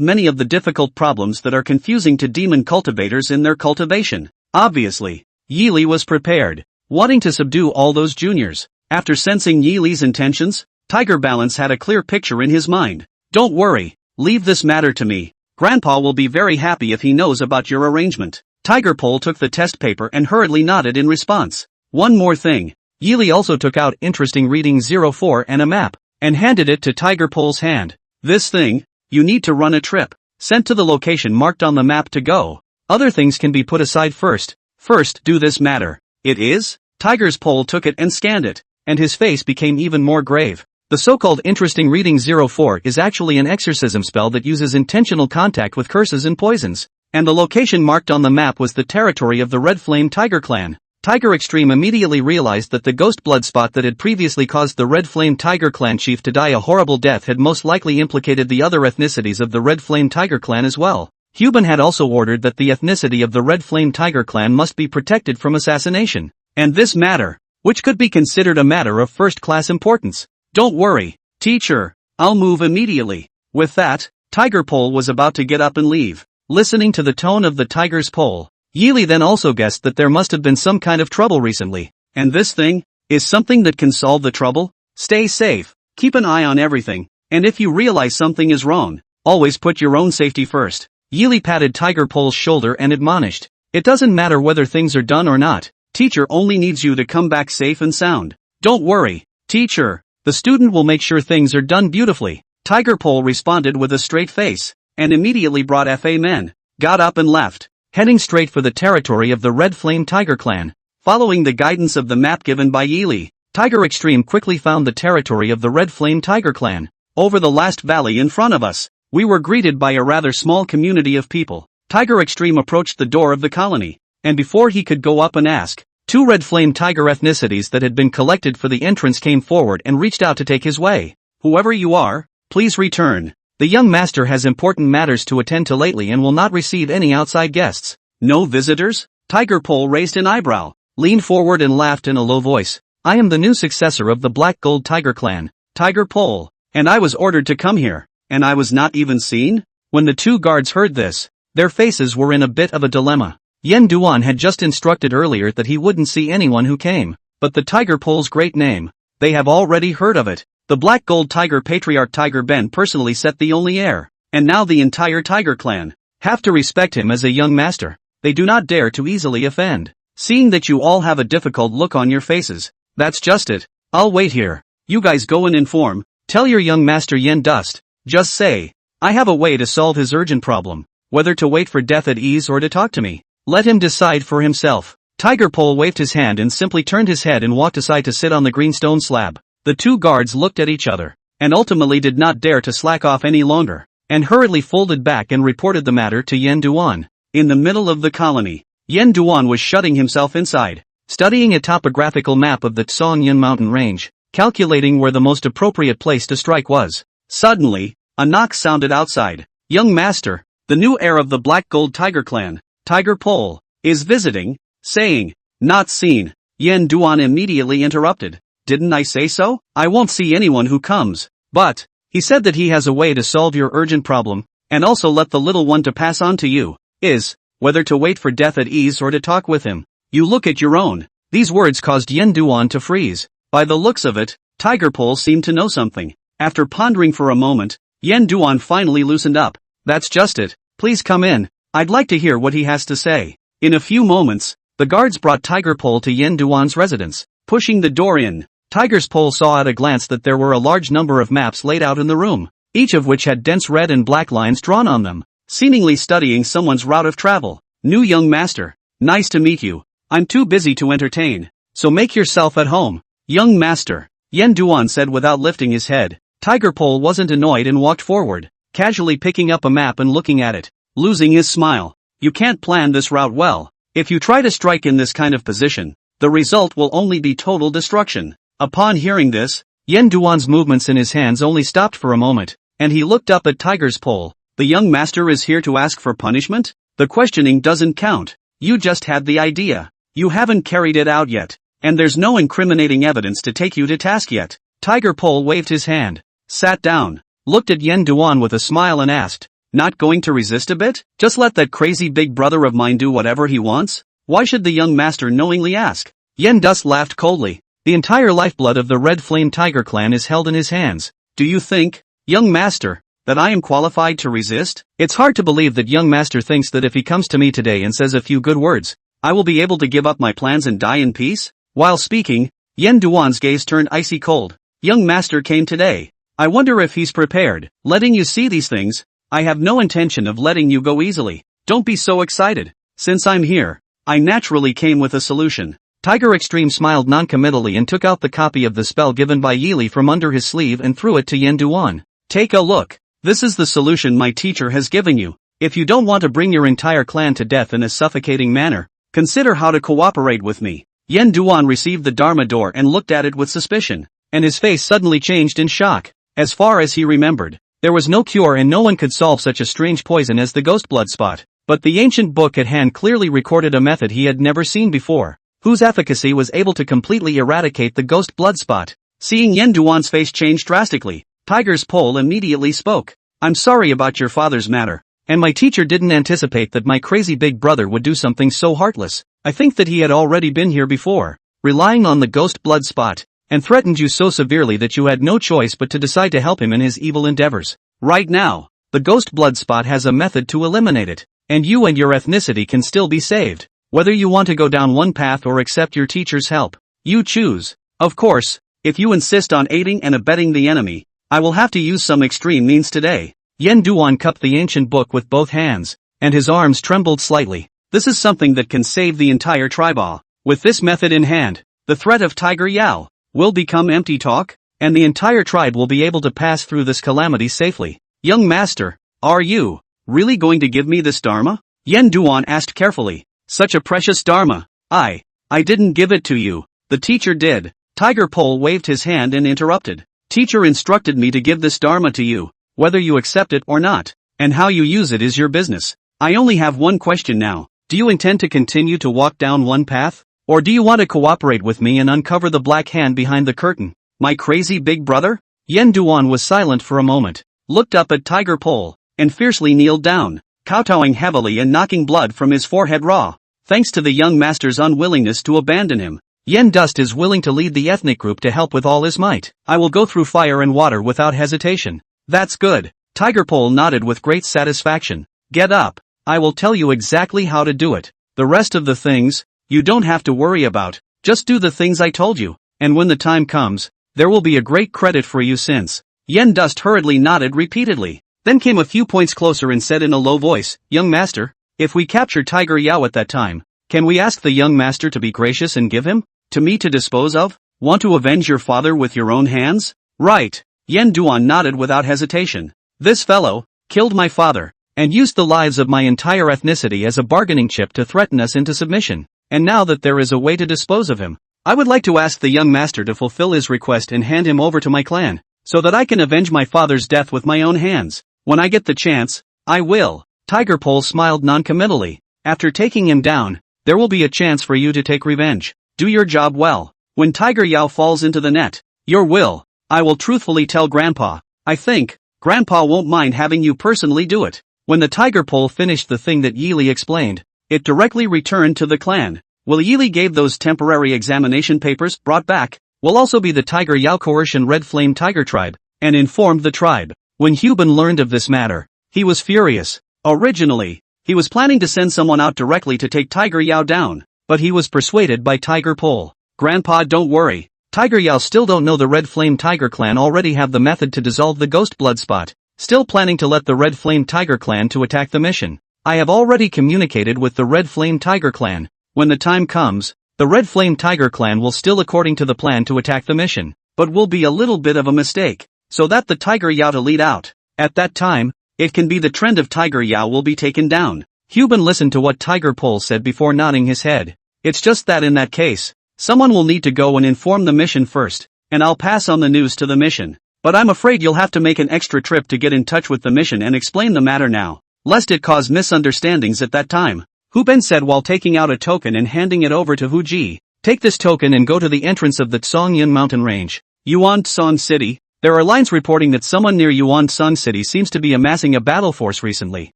many of the difficult problems that are confusing to demon cultivators in their cultivation. Obviously, Yili was prepared, wanting to subdue all those juniors. After sensing Yili's intentions, Tiger Balance had a clear picture in his mind. Don't worry, leave this matter to me. Grandpa will be very happy if he knows about your arrangement. Tiger Pole took the test paper and hurriedly nodded in response. One more thing. Yili also took out Interesting Reading 04 and a map, and handed it to Tiger Pole's hand. This thing, you need to run a trip. Sent to the location marked on the map to go. Other things can be put aside first. First, do this matter. It is? Tiger's Pole took it and scanned it, and his face became even more grave. The so-called Interesting Reading 04 is actually an exorcism spell that uses intentional contact with curses and poisons, and the location marked on the map was the territory of the Red Flame Tiger clan. Tiger Extreme immediately realized that the ghost blood spot that had previously caused the Red Flame Tiger clan chief to die a horrible death had most likely implicated the other ethnicities of the Red Flame Tiger clan as well. Huban had also ordered that the ethnicity of the Red Flame Tiger clan must be protected from assassination. And this matter, which could be considered a matter of first-class importance. Don't worry, teacher, I'll move immediately. With that, Tiger Pole was about to get up and leave. Listening to the tone of the tiger's pole, Yili then also guessed that there must have been some kind of trouble recently. And this thing, is something that can solve the trouble? Stay safe, keep an eye on everything, and if you realize something is wrong, always put your own safety first. Yili patted Tiger Pole's shoulder and admonished. It doesn't matter whether things are done or not, teacher only needs you to come back safe and sound. Don't worry, teacher, the student will make sure things are done beautifully. Tiger Pole responded with a straight face, and immediately brought Fa Men, got up and left, heading straight for the territory of the Red Flame Tiger clan. Following the guidance of the map given by Yili, Tiger Extreme quickly found the territory of the Red Flame Tiger clan. Over the last valley in front of us, we were greeted by a rather small community of people. Tiger Extreme approached the door of the colony, and before he could go up and ask, 2 Red Flame Tiger ethnicities that had been collected for the entrance came forward and reached out to take his way. Whoever you are, please return. The young master has important matters to attend to lately and will not receive any outside guests. No visitors? Tiger Pole raised an eyebrow, leaned forward and laughed in a low voice. I am the new successor of the Black Gold Tiger clan, Tiger Pole, and I was ordered to come here, and I was not even seen? When the 2 guards heard this, their faces were in a bit of a dilemma. Yen Duan had just instructed earlier that he wouldn't see anyone who came, but the Tiger Pole's great name, they have already heard of it. The Black Gold Tiger Patriarch Tiger Ben personally set the only heir, and now the entire Tiger clan have to respect him as a young master. They do not dare to easily offend. Seeing that you all have a difficult look on your faces, that's just it. I'll wait here. You guys go and inform, tell your young master Yen Dust, just say, I have a way to solve his urgent problem, whether to wait for death at ease or to talk to me. Let him decide for himself. Tiger Pole waved his hand and simply turned his head and walked aside to sit on the green stone slab. The 2 guards looked at each other, and ultimately did not dare to slack off any longer, and hurriedly folded back and reported the matter to Yen Duan. In the middle of the colony, Yen Duan was shutting himself inside, studying a topographical map of the Tsongyan mountain range, calculating where the most appropriate place to strike was. Suddenly, a knock sounded outside. Young master, the new heir of the Black Gold Tiger clan, Tiger Pole, is visiting, saying, not seen. Yen Duan immediately interrupted. Didn't I say so? I won't see anyone who comes. But, he said that he has a way to solve your urgent problem, and also let the little one to pass on to you, is, whether to wait for death at ease or to talk with him. You look at your own. These words caused Yen Duan to freeze. By the looks of it, Tiger Pole seemed to know something. After pondering for a moment, Yen Duan finally loosened up. That's just it. Please come in. I'd like to hear what he has to say. In a few moments, the guards brought Tiger Pole to Yen Duan's residence. Pushing the door in, Tiger's Pole saw at a glance that there were a large number of maps laid out in the room, each of which had dense red and black lines drawn on them, seemingly studying someone's route of travel. New young master. Nice to meet you. I'm too busy to entertain, so make yourself at home. Young master, Yen Duan said without lifting his head. Tiger Pole wasn't annoyed and walked forward, casually picking up a map and looking at it, losing his smile. You can't plan this route well. If you try to strike in this kind of position, the result will only be total destruction. Upon hearing this, Yen Duan's movements in his hands only stopped for a moment, and he looked up at Tiger's Pole. The young master is here to ask for punishment? The questioning doesn't count. You just had the idea. You haven't carried it out yet, and there's no incriminating evidence to take you to task yet. Tiger Pole waved his hand, sat down, looked at Yen Duan with a smile and asked, not going to resist a bit? Just let that crazy big brother of mine do whatever he wants? Why should the young master knowingly ask? Yen Dust laughed coldly. The entire lifeblood of the Red Flame Tiger clan is held in his hands. Do you think, young master, that I am qualified to resist? It's hard to believe that young master thinks that if he comes to me today and says a few good words, I will be able to give up my plans and die in peace? While speaking, Yen Duan's gaze turned icy cold. Young master came today. I wonder if he's prepared. Letting you see these things, I have no intention of letting you go easily. Don't be so excited. Since I'm here, I naturally came with a solution. Tiger Extreme smiled non-committally and took out the copy of the spell given by Yili from under his sleeve and threw it to Yen Duan. Take a look. This is the solution my teacher has given you. If you don't want to bring your entire clan to death in a suffocating manner, consider how to cooperate with me. Yen Duan received the Dharma door and looked at it with suspicion, and his face suddenly changed in shock. As far as he remembered, there was no cure and no one could solve such a strange poison as the ghost blood spot. But the ancient book at hand clearly recorded a method he had never seen before, whose efficacy was able to completely eradicate the ghost blood spot. Seeing Yen Duan's face change drastically, Tiger's Pole immediately spoke. I'm sorry about your father's matter, and my teacher didn't anticipate that my crazy big brother would do something so heartless. I think that he had already been here before, relying on the ghost blood spot, and threatened you so severely that you had no choice but to decide to help him in his evil endeavors. Right now, the ghost blood spot has a method to eliminate it, and you and your ethnicity can still be saved. Whether you want to go down one path or accept your teacher's help, you choose. Of course, if you insist on aiding and abetting the enemy, I will have to use some extreme means today. Yen Duan cupped the ancient book with both hands, and his arms trembled slightly. This is something that can save the entire tribe. With this method in hand, the threat of Tiger Yao will become empty talk, and the entire tribe will be able to pass through this calamity safely. Young master, are you really going to give me this dharma? Yen Duan asked carefully. Such a precious dharma. I didn't give it to you. The teacher did. Tiger Pole waved his hand and interrupted. Teacher instructed me to give this dharma to you, whether you accept it or not, and how you use it is your business. I only have one question now. Do you intend to continue to walk down one path? Or do you want to cooperate with me and uncover the black hand behind the curtain? My crazy big brother? Yen Duan was silent for a moment, looked up at Tiger Pole, and fiercely kneeled down, kowtowing heavily and knocking blood from his forehead raw. Thanks to the young master's unwillingness to abandon him, Yen Dust is willing to lead the ethnic group to help with all his might. I will go through fire and water without hesitation. That's good. Tiger Pole nodded with great satisfaction. Get up. I will tell you exactly how to do it. The rest of the things, you don't have to worry about. Just do the things I told you, and when the time comes, there will be a great credit for you since. Yen Dust hurriedly nodded repeatedly, then came a few points closer and said in a low voice, Young master, if we capture Tiger Yao at that time, can we ask the young master to be gracious and give him to me to dispose of? Want to avenge your father with your own hands? Right. Yen Duan nodded without hesitation. This fellow killed my father, and used the lives of my entire ethnicity as a bargaining chip to threaten us into submission, and now that there is a way to dispose of him, I would like to ask the young master to fulfill his request and hand him over to my clan, so that I can avenge my father's death with my own hands. When I get the chance, I will. Tiger Pole smiled non-committally. After taking him down, there will be a chance for you to take revenge. Do your job well. When Tiger Yao falls into the net, your will, I will truthfully tell Grandpa. I think Grandpa won't mind having you personally do it. When the Tiger Pole finished the thing that Yili explained, it directly returned to the clan. While Yili gave those temporary examination papers brought back, will also be the Tiger Yao coercion Red Flame Tiger tribe, and informed the tribe. When Huban learned of this matter, he was furious. Originally, he was planning to send someone out directly to take Tiger Yao down, but he was persuaded by Tiger Pole. Grandpa, don't worry. Tiger Yao still don't know the Red Flame Tiger clan already have the method to dissolve the ghost blood spot. Still planning to let the Red Flame Tiger clan to attack the mission. I have already communicated with the Red Flame Tiger clan. When the time comes, the Red Flame Tiger clan will still according to the plan to attack the mission, but will be a little bit of a mistake, so that the Tiger Yao to lead out. At that time, it can be the trend of Tiger Yao will be taken down. Huban listened to what Tiger Pole said before nodding his head. It's just that in that case, someone will need to go and inform the mission first, and I'll pass on the news to the mission. But I'm afraid you'll have to make an extra trip to get in touch with the mission and explain the matter now, lest it cause misunderstandings at that time. Huban said while taking out a token and handing it over to Hu Ji. Take this token and go to the entrance of the Tsongyun mountain range. Yuan-San City. There are lines reporting that someone near Yuan-San City seems to be amassing a battle force recently.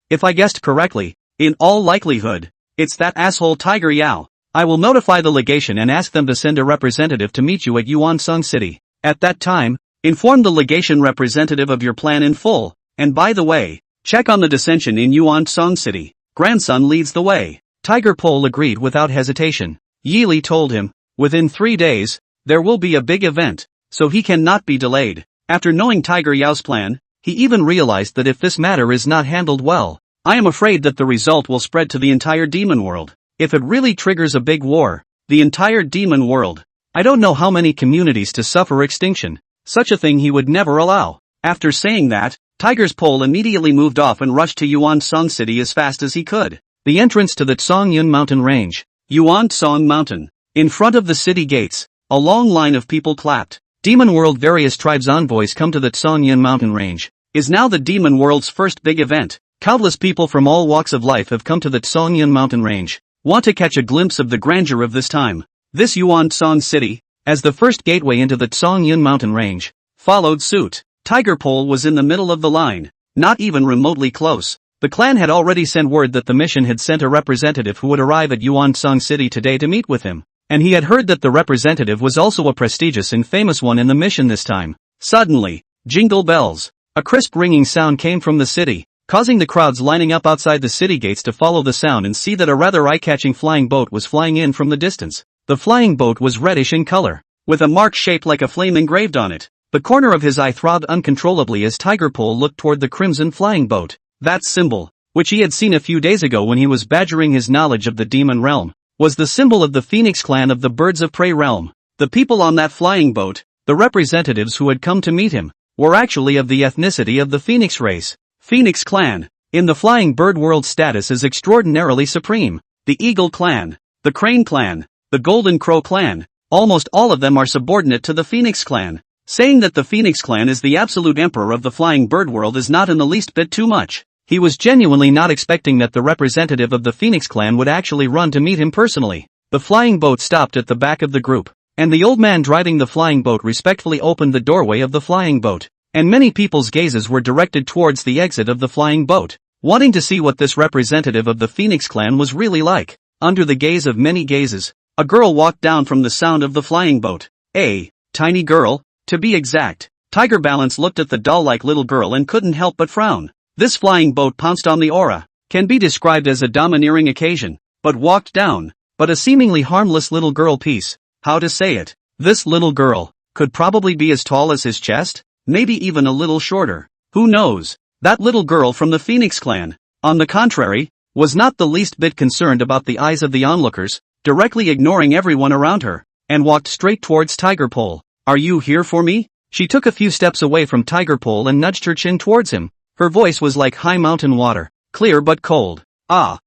If I guessed correctly, in all likelihood, it's that asshole Tiger Yao. I will notify the legation and ask them to send a representative to meet you at Yuan-San City. At that time, inform the legation representative of your plan in full, and by the way, check on the dissension in Yuan-San City. Grandson leads the way. Tiger Pole agreed without hesitation. Yili told him, within 3 days, there will be a big event, so he cannot be delayed. After knowing Tiger Yao's plan, he even realized that if this matter is not handled well, I am afraid that the result will spread to the entire demon world. If it really triggers a big war, the entire demon world, I don't know how many communities to suffer extinction. Such a thing he would never allow. After saying that, Tiger's Pole immediately moved off and rushed to Yuan-San City as fast as he could. The entrance to the Tsongyun mountain range. Yuan-San Mountain. In front of the city gates, a long line of people clapped. Demon World various tribes envoys come to the Tsongyun mountain range. Is now the Demon World's first big event. Countless people from all walks of life have come to the Tsongyun mountain range. Want to catch a glimpse of the grandeur of this time. This Yuan-San City, as the first gateway into the Tsongyun mountain range, followed suit. Tiger Pole was in the middle of the line, not even remotely close. The clan had already sent word that the mission had sent a representative who would arrive at Yuan-San City today to meet with him, and he had heard that the representative was also a prestigious and famous one in the mission this time. Suddenly, jingle bells. A crisp ringing sound came from the city, causing the crowds lining up outside the city gates to follow the sound and see that a rather eye-catching flying boat was flying in from the distance. The flying boat was reddish in color, with a mark shaped like a flame engraved on it. The corner of his eye throbbed uncontrollably as Tiger Pole looked toward the crimson flying boat. That symbol, which he had seen a few days ago when he was badgering his knowledge of the demon realm, was the symbol of the Phoenix clan of the Birds of Prey realm. The people on that flying boat, the representatives who had come to meet him, were actually of the ethnicity of the Phoenix race. Phoenix clan, in the flying bird world status is extraordinarily supreme. The Eagle clan, the Crane clan, the Golden Crow clan, almost all of them are subordinate to the Phoenix clan. Saying that the Phoenix clan is the absolute emperor of the flying bird world is not in the least bit too much. He was genuinely not expecting that the representative of the Phoenix clan would actually run to meet him personally. The flying boat stopped at the back of the group, and the old man driving the flying boat respectfully opened the doorway of the flying boat, and many people's gazes were directed towards the exit of the flying boat, wanting to see what this representative of the Phoenix clan was really like. Under the gaze of many gazes, a girl walked down from the sound of the flying boat. A tiny girl, to be exact. Tiger Balance looked at the doll-like little girl and couldn't help but frown. This flying boat pounced on the aura, can be described as a domineering occasion, but walked down, but a seemingly harmless little girl piece. How to say it? This little girl could probably be as tall as his chest, maybe even a little shorter. Who knows? That little girl from the Phoenix clan, on the contrary, was not the least bit concerned about the eyes of the onlookers, directly ignoring everyone around her, and walked straight towards Tiger Pole. Are you here for me? She took a few steps away from Tiger Pole and nudged her chin towards him. Her voice was like high mountain water, clear but cold. Ah,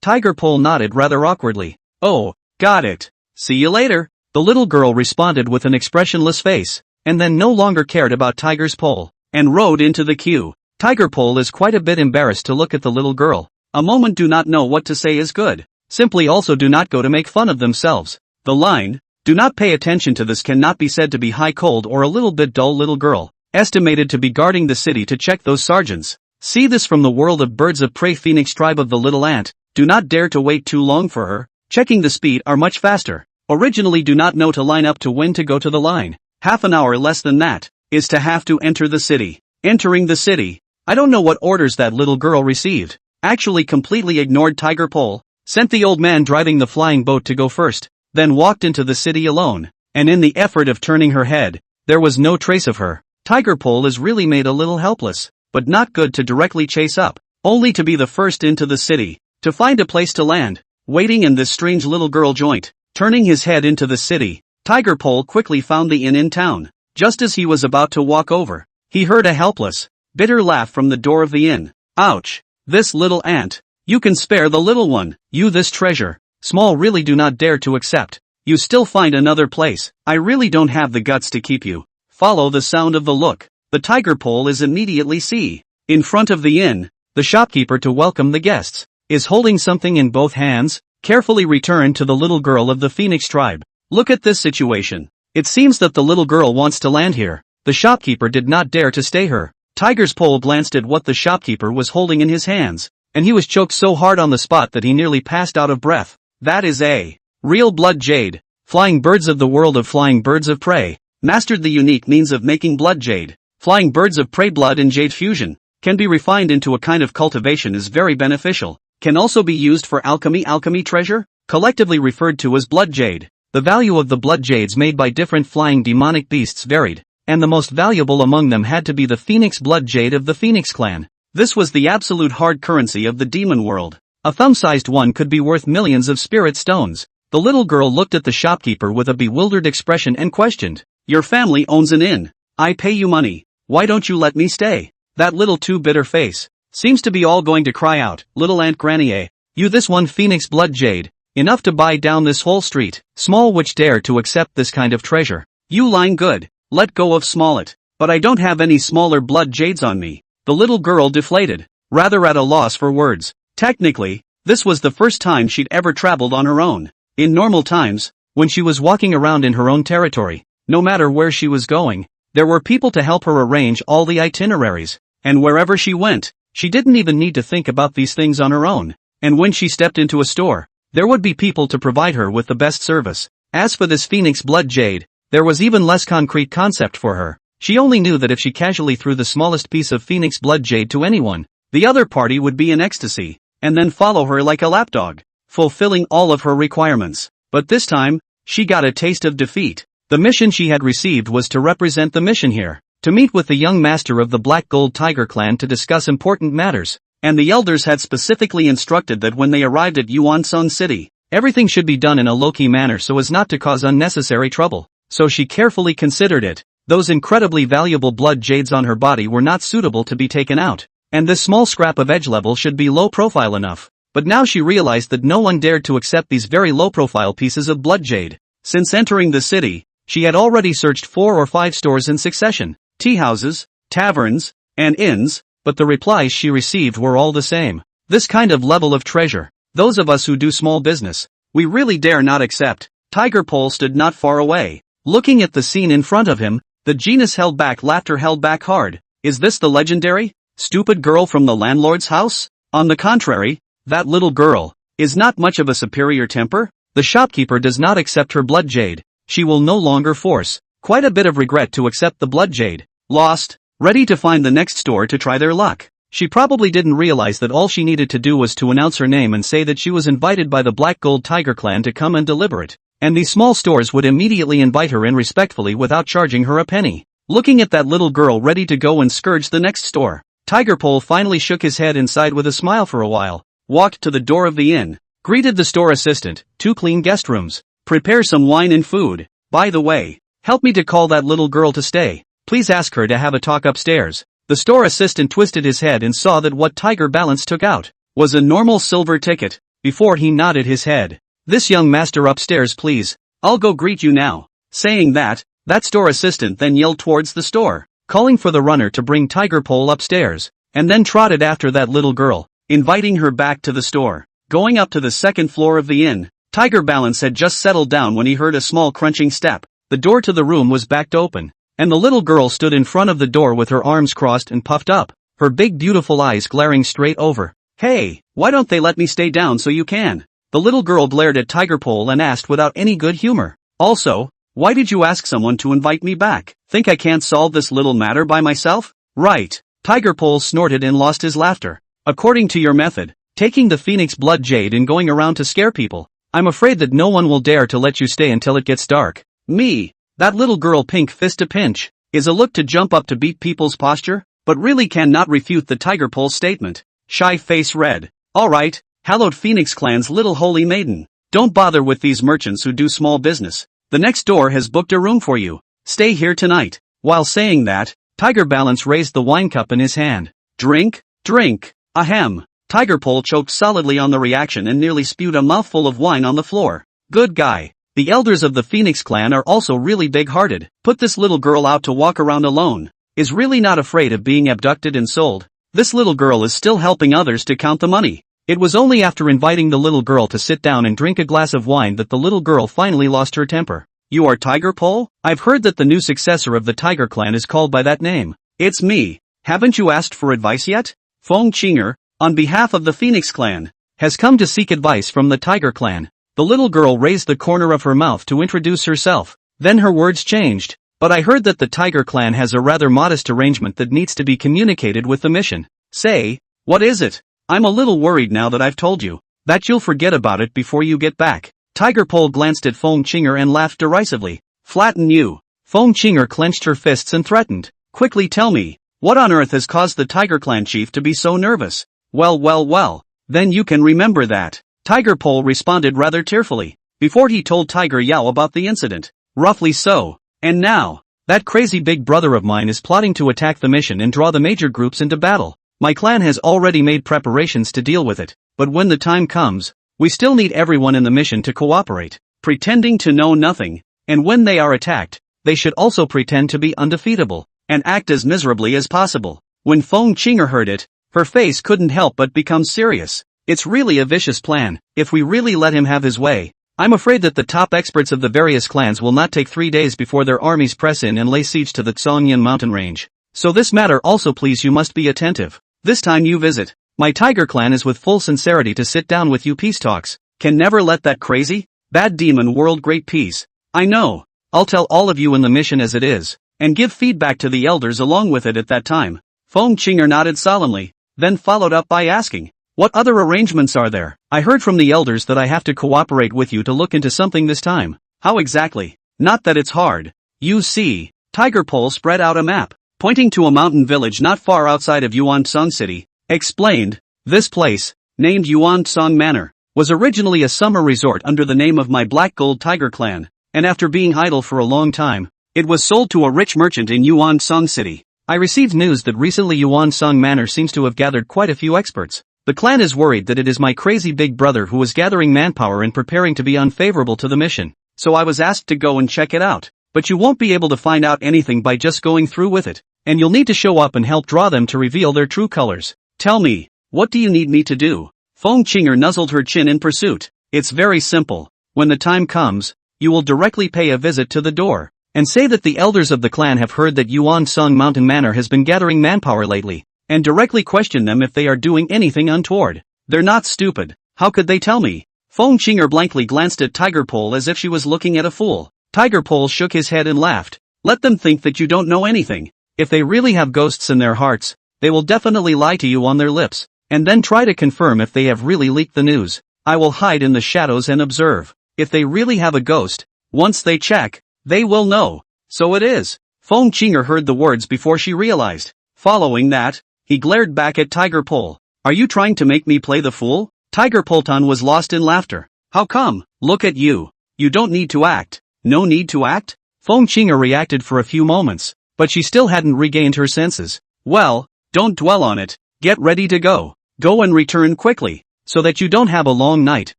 Tiger Pole nodded rather awkwardly. Oh, got it. See you later. The little girl responded with an expressionless face, and then no longer cared about Tiger's Pole, and rode into the queue. Tiger Pole is quite a bit embarrassed to look at the little girl. A moment do not know what to say is good. Simply also do not go to make fun of themselves. The line, do not pay attention to this cannot be said to be high cold or a little bit dull little girl, estimated to be guarding the city to check those sergeants. See this from the world of Birds of Prey Phoenix tribe of the little ant, do not dare to wait too long for her, checking the speed are much faster. Originally do not know to line up to when to go to the line. Half an hour less than that, is to have to enter the city. Entering the city. I don't know what orders that little girl received. Actually completely ignored Tiger Pole, sent the old man driving the flying boat to go first, then walked into the city alone, and in the effort of turning her head, there was no trace of her. Tiger Pole is really made a little helpless, but not good to directly chase up, only to be the first into the city, to find a place to land, waiting in this strange little girl joint. Turning his head into the city, Tiger Pole quickly found the inn in town. Just as he was about to walk over, he heard a helpless, bitter laugh from the door of the inn. Ouch! This little ant. You can spare the little one. You this treasure. Small really do not dare to accept. You still find another place. I really don't have the guts to keep you. Follow the sound of the look. The Tiger Pole is immediately see. In front of the inn, the shopkeeper to welcome the guests, is holding something in both hands, carefully returned to the little girl of the Phoenix tribe. Look at this situation. It seems that the little girl wants to land here. The shopkeeper did not dare to stay her. Tiger's Pole glanced at what the shopkeeper was holding in his hands, and he was choked so hard on the spot that he nearly passed out of breath. That is a real blood jade. Flying birds of the world of flying birds of prey. Mastered the unique means of making blood jade. Flying birds of prey blood and jade fusion. Can be refined into a kind of cultivation is very beneficial. Can also be used for alchemy treasure, collectively referred to as blood jade. The value of the blood jades made by different flying demonic beasts varied, and the most valuable among them had to be the Phoenix blood jade of the Phoenix clan. This was the absolute hard currency of the demon world. A thumb-sized one could be worth millions of spirit stones. The little girl looked at the shopkeeper with a bewildered expression and questioned, "Your family owns an inn. I pay you money. Why don't you let me stay?" That little too bitter face seems to be all going to cry out, "Little Aunt Granny, you this one Phoenix blood jade, enough to buy down this whole street. Small which dare to accept this kind of treasure. You lying good. Let go of Smallet. But I don't have any smaller blood jades on me." The little girl deflated, rather at a loss for words. Technically, this was the first time she'd ever traveled on her own. In normal times, when she was walking around in her own territory, no matter where she was going, there were people to help her arrange all the itineraries, and wherever she went, she didn't even need to think about these things on her own. And when she stepped into a store, there would be people to provide her with the best service. As for this Phoenix blood jade, there was even less concrete concept for her. She only knew that if she casually threw the smallest piece of Phoenix blood jade to anyone, the other party would be in ecstasy, and then follow her like a lapdog, fulfilling all of her requirements. But this time, she got a taste of defeat. The mission she had received was to represent the mission here, to meet with the young master of the Black Gold Tiger clan to discuss important matters, and the elders had specifically instructed that when they arrived at Yuansun City, everything should be done in a low-key manner so as not to cause unnecessary trouble. So she carefully considered it. Those incredibly valuable blood jades on her body were not suitable to be taken out, and this small scrap of edge level should be low profile enough. But now she realized that no one dared to accept these very low profile pieces of blood jade. Since entering the city, she had already searched 4 or 5 stores in succession, tea houses, taverns, and inns, but the replies she received were all the same. This kind of level of treasure, those of us who do small business, we really dare not accept. Tiger Pole stood not far away, looking at the scene in front of him. The genius held back laughter held back hard. Is this the legendary, stupid girl from the landlord's house? On the contrary, that little girl is not much of a superior temper. The shopkeeper does not accept her blood jade. She will no longer force quite a bit of regret to accept the blood jade. Lost, ready to find the next store to try their luck. She probably didn't realize that all she needed to do was to announce her name and say that she was invited by the Black Gold Tiger clan to come and deliver it. And these small stores would immediately invite her in respectfully without charging her a penny. Looking at that little girl ready to go and scourge the next store, Tiger Pole finally shook his head and sighed with a smile for a while, walked to the door of the inn, greeted the store assistant, 2 clean guest rooms, prepare some wine and food. By the way, help me to call that little girl to stay. Please ask her to have a talk upstairs. The store assistant twisted his head and saw that what Tiger Balance took out was a normal silver ticket. Before he nodded his head, "This young master upstairs please. I'll go greet you now." Saying that store assistant then yelled towards the store, calling for the runner to bring Tiger Pole upstairs, and then trotted after that little girl, inviting her back to the store. Going up to the 2nd floor of the inn, Tiger Balance had just settled down when he heard a small crunching step. The door to the room was backed open, and the little girl stood in front of the door with her arms crossed and puffed up, her big beautiful eyes glaring straight over. "Hey, why don't they let me stay down so you can?" The little girl glared at Tiger Pole and asked without any good humor. Also, why did you ask someone to invite me back? Think I can't solve this little matter by myself? Right. Tiger Pole snorted and lost his laughter. According to your method, taking the Phoenix Blood Jade and going around to scare people, I'm afraid that no one will dare to let you stay until it gets dark. Me. That little girl pink fist a pinch, is a look to jump up to beat people's posture, but really cannot refute the Tiger Pole statement. Shy face red. Alright, hallowed Phoenix Clan's little holy maiden. Don't bother with these merchants who do small business. The next door has booked a room for you. Stay here tonight. While saying that, Tiger Balance raised the wine cup in his hand. Drink, drink. Ahem. Tiger Pole choked solidly on the reaction and nearly spewed a mouthful of wine on the floor. Good guy. The elders of the Phoenix Clan are also really big-hearted. Put this little girl out to walk around alone. Is really not afraid of being abducted and sold. This little girl is still helping others to count the money. It was only after inviting the little girl to sit down and drink a glass of wine that the little girl finally lost her temper. You are Tiger Pole? I've heard that the new successor of the Tiger Clan is called by that name. It's me. Haven't you asked for advice yet? Feng Qinger, on behalf of the Phoenix Clan, has come to seek advice from the Tiger Clan. The little girl raised the corner of her mouth to introduce herself. Then her words changed. But I heard that the Tiger Clan has a rather modest arrangement that needs to be communicated with the mission. Say, what is it? I'm a little worried now that I've told you. That you'll forget about it before you get back. Tiger Pole glanced at Feng Qinger and laughed derisively. Flatten you. Feng Qinger clenched her fists and threatened. Quickly tell me, what on earth has caused the Tiger Clan chief to be so nervous? Well, then you can remember that. Tiger Pole responded rather tearfully, before he told Tiger Yao about the incident. Roughly so. And now, that crazy big brother of mine is plotting to attack the mission and draw the major groups into battle. My clan has already made preparations to deal with it, but when the time comes, we still need everyone in the mission to cooperate, pretending to know nothing, and when they are attacked, they should also pretend to be undefeatable, and act as miserably as possible. When Feng Qinger heard it, her face couldn't help but become serious. It's really a vicious plan. If we really let him have his way, I'm afraid that the top experts of the various clans will not take 3 days before their armies press in and lay siege to the Zhongyan mountain range. So this matter also, please, you must be attentive. This time you visit, my Tiger Clan is with full sincerity to sit down with you peace talks. Can never let that crazy, bad demon world great peace. I know. I'll tell all of you in the mission as it is, and give feedback to the elders along with it at that time. Feng Qinger nodded solemnly, then followed up by asking, what other arrangements are there? I heard from the elders that I have to cooperate with you to look into something this time. How exactly? Not that it's hard. You see, Tiger Pole spread out a map, pointing to a mountain village not far outside of Yuansong City, explained, this place, named Yuansong Manor, was originally a summer resort under the name of my Black Gold Tiger Clan, and after being idle for a long time, it was sold to a rich merchant in Yuansong City. I received news that recently Yuansong Manor seems to have gathered quite a few experts. The clan is worried that it is my crazy big brother who is gathering manpower and preparing to be unfavorable to the mission, so I was asked to go and check it out. But you won't be able to find out anything by just going through with it, and you'll need to show up and help draw them to reveal their true colors. Tell me, what do you need me to do? Feng Qinger nuzzled her chin in pursuit. It's very simple. When the time comes, you will directly pay a visit to the door, and say that the elders of the clan have heard that Yuansong Mountain Manor has been gathering manpower lately, and directly question them if they are doing anything untoward. They're not stupid. How could they tell me? Feng Qinger blankly glanced at Tiger Pole as if she was looking at a fool. Tiger Pole shook his head and laughed. Let them think that you don't know anything. If they really have ghosts in their hearts, they will definitely lie to you on their lips, and then try to confirm if they have really leaked the news. I will hide in the shadows and observe. If they really have a ghost, once they check, they will know. So it is. Feng Qinger heard the words before she realized. Following that, he glared back at Tiger Pole. Are you trying to make me play the fool? Tiger Polton was lost in laughter. How come? Look at you. You don't need to act. No need to act? Feng Qinger reacted for a few moments, but she still hadn't regained her senses. Well, don't dwell on it. Get ready to go. Go and return quickly, so that you don't have a long night,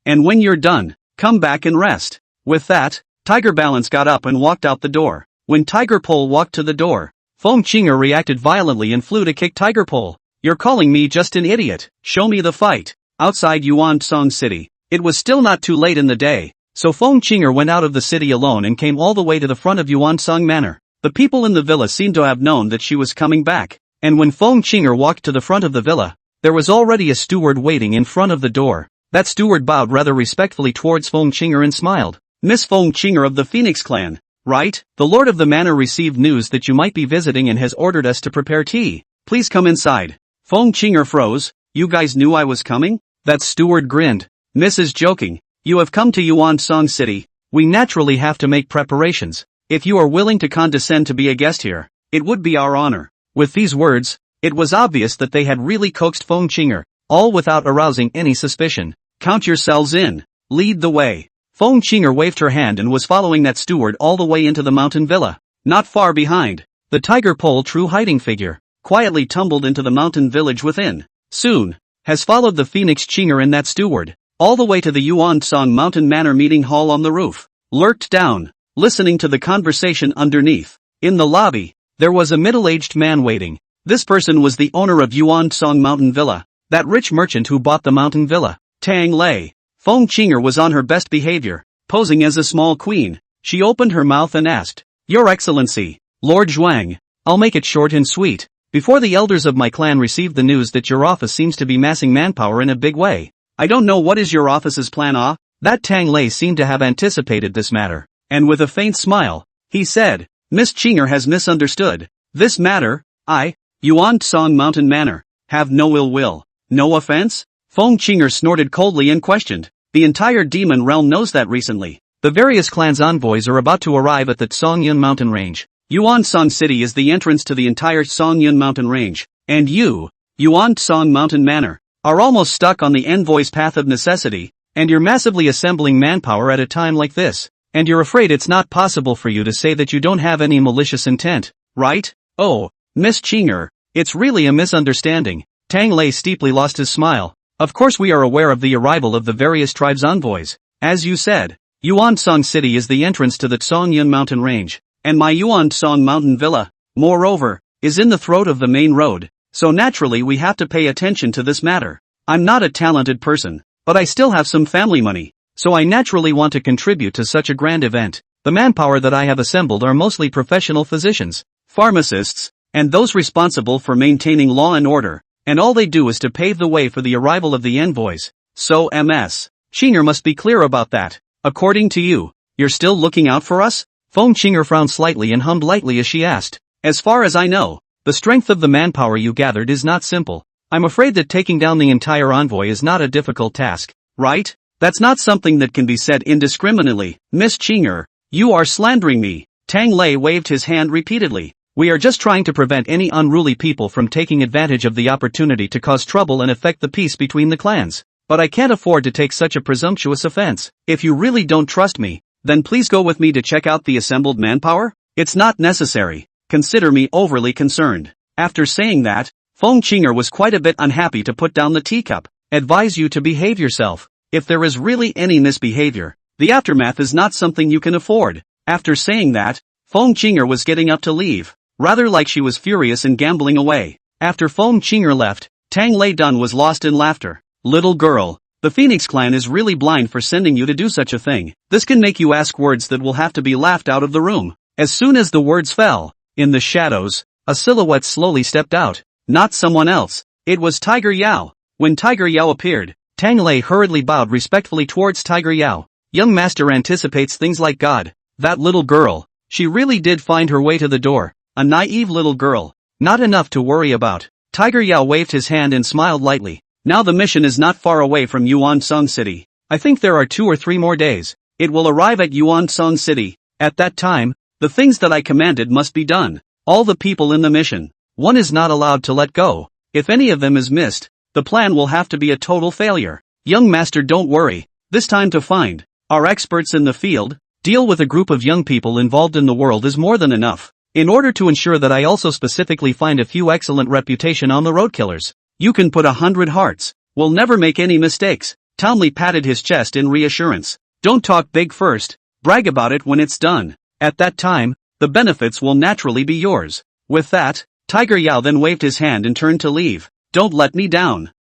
and when you're done, come back and rest. With that, Tiger Balance got up and walked out the door. When Tiger Pole walked to the door, Feng Qinger reacted violently and flew to kick Tiger Pole. You're calling me just an idiot. Show me the fight. Outside Yuansong City, it was still not too late in the day, so Feng Qinger went out of the city alone and came all the way to the front of Yuansong Manor. The people in the villa seemed to have known that she was coming back, and when Feng Qinger walked to the front of the villa, there was already a steward waiting in front of the door. That steward bowed rather respectfully towards Feng Qinger and smiled. Miss Feng Qinger of the Phoenix clan, right? The lord of the manor received news that you might be visiting and has ordered us to prepare tea. Please come inside. Feng Qinger froze. You guys knew I was coming? That steward grinned. Mrs. Joking, you have come to Yuansong City. We naturally have to make preparations. If you are willing to condescend to be a guest here, it would be our honor. With these words, it was obvious that they had really coaxed Feng Qinger, all without arousing any suspicion. Count yourselves in. Lead the way. Feng Qinger waved her hand and was following that steward all the way into the mountain villa. Not far behind, the tiger pole true hiding figure quietly tumbled into the mountain village within. Soon, has followed the Phoenix Qinger and that steward, all the way to the Yuansong Mountain Manor meeting hall on the roof. Lurked down, listening to the conversation underneath. In the lobby, there was a middle-aged man waiting. This person was the owner of Yuansong Mountain Villa, that rich merchant who bought the mountain villa, Tang Lei. Feng Qinger was on her best behavior, posing as a small queen. She opened her mouth and asked, Your Excellency, Lord Zhuang, I'll make it short and sweet. Before the elders of my clan received the news that your office seems to be massing manpower in a big way. I don't know what is your office's plan. That Tang Lei seemed to have anticipated this matter, and with a faint smile, he said, Miss Qinger has misunderstood. This matter, Yuansong Mountain Manor, have no ill will, no offense? Feng Qinger snorted coldly and questioned. The entire demon realm knows that recently, the various clans' envoys are about to arrive at the Songyun mountain range. Yuansong City is the entrance to the entire Songyun mountain range, and you, Yuansong Mountain Manor, are almost stuck on the envoy's path of necessity, and you're massively assembling manpower at a time like this, and you're afraid it's not possible for you to say that you don't have any malicious intent, right? Oh, Miss Qinger, it's really a misunderstanding. Tang Lei steeply lost his smile. Of course we are aware of the arrival of the various tribes' envoys. As you said, Yuansong City is the entrance to the Songyun mountain range, and my Yuansong mountain villa, moreover, is in the throat of the main road, so naturally we have to pay attention to this matter. I'm not a talented person, but I still have some family money, so I naturally want to contribute to such a grand event. The manpower that I have assembled are mostly professional physicians, pharmacists, and those responsible for maintaining law and order, and all they do is to pave the way for the arrival of the envoys. So Ms. Qinger must be clear about that. According to you, you're still looking out for us? Feng Qinger frowned slightly and hummed lightly as she asked. As far as I know, the strength of the manpower you gathered is not simple. I'm afraid that taking down the entire envoy is not a difficult task, right? That's not something that can be said indiscriminately. Miss Qinger, you are slandering me. Tang Lei waved his hand repeatedly. We are just trying to prevent any unruly people from taking advantage of the opportunity to cause trouble and affect the peace between the clans. But I can't afford to take such a presumptuous offense. If you really don't trust me, then please go with me to check out the assembled manpower? It's not necessary. Consider me overly concerned. After saying that, Feng Qinger was quite a bit unhappy to put down the teacup. Advise you to behave yourself. If there is really any misbehavior, the aftermath is not something you can afford. After saying that, Feng Qinger was getting up to leave, rather like she was furious and gambling away. After Feng Qinger left, Tang Lei Dun was lost in laughter. Little girl, the Phoenix clan is really blind for sending you to do such a thing. This can make you ask words that will have to be laughed out of the room. As soon as the words fell, in the shadows, a silhouette slowly stepped out. Not someone else. It was Tiger Yao. When Tiger Yao appeared, Tang Lei hurriedly bowed respectfully towards Tiger Yao. Young master anticipates things like God. That little girl, she really did find her way to the door. A naive little girl. Not enough to worry about. Tiger Yao waved his hand and smiled lightly. Now the mission is not far away from Yuansong City. I think there are 2 or 3 more days. It will arrive at Yuansong City. At that time, the things that I commanded must be done. All the people in the mission, one is not allowed to let go. If any of them is missed, the plan will have to be a total failure. Young master, don't worry. This time to find our experts in the field, deal with a group of young people involved in the world is more than enough. In order to ensure that I also specifically find a few excellent reputation on the road killers. You can put 100 hearts. We'll never make any mistakes. Townley patted his chest in reassurance. Don't talk big first. Brag about it when it's done. At that time, the benefits will naturally be yours. With that, Tiger Yao then waved his hand and turned to leave. Don't let me down.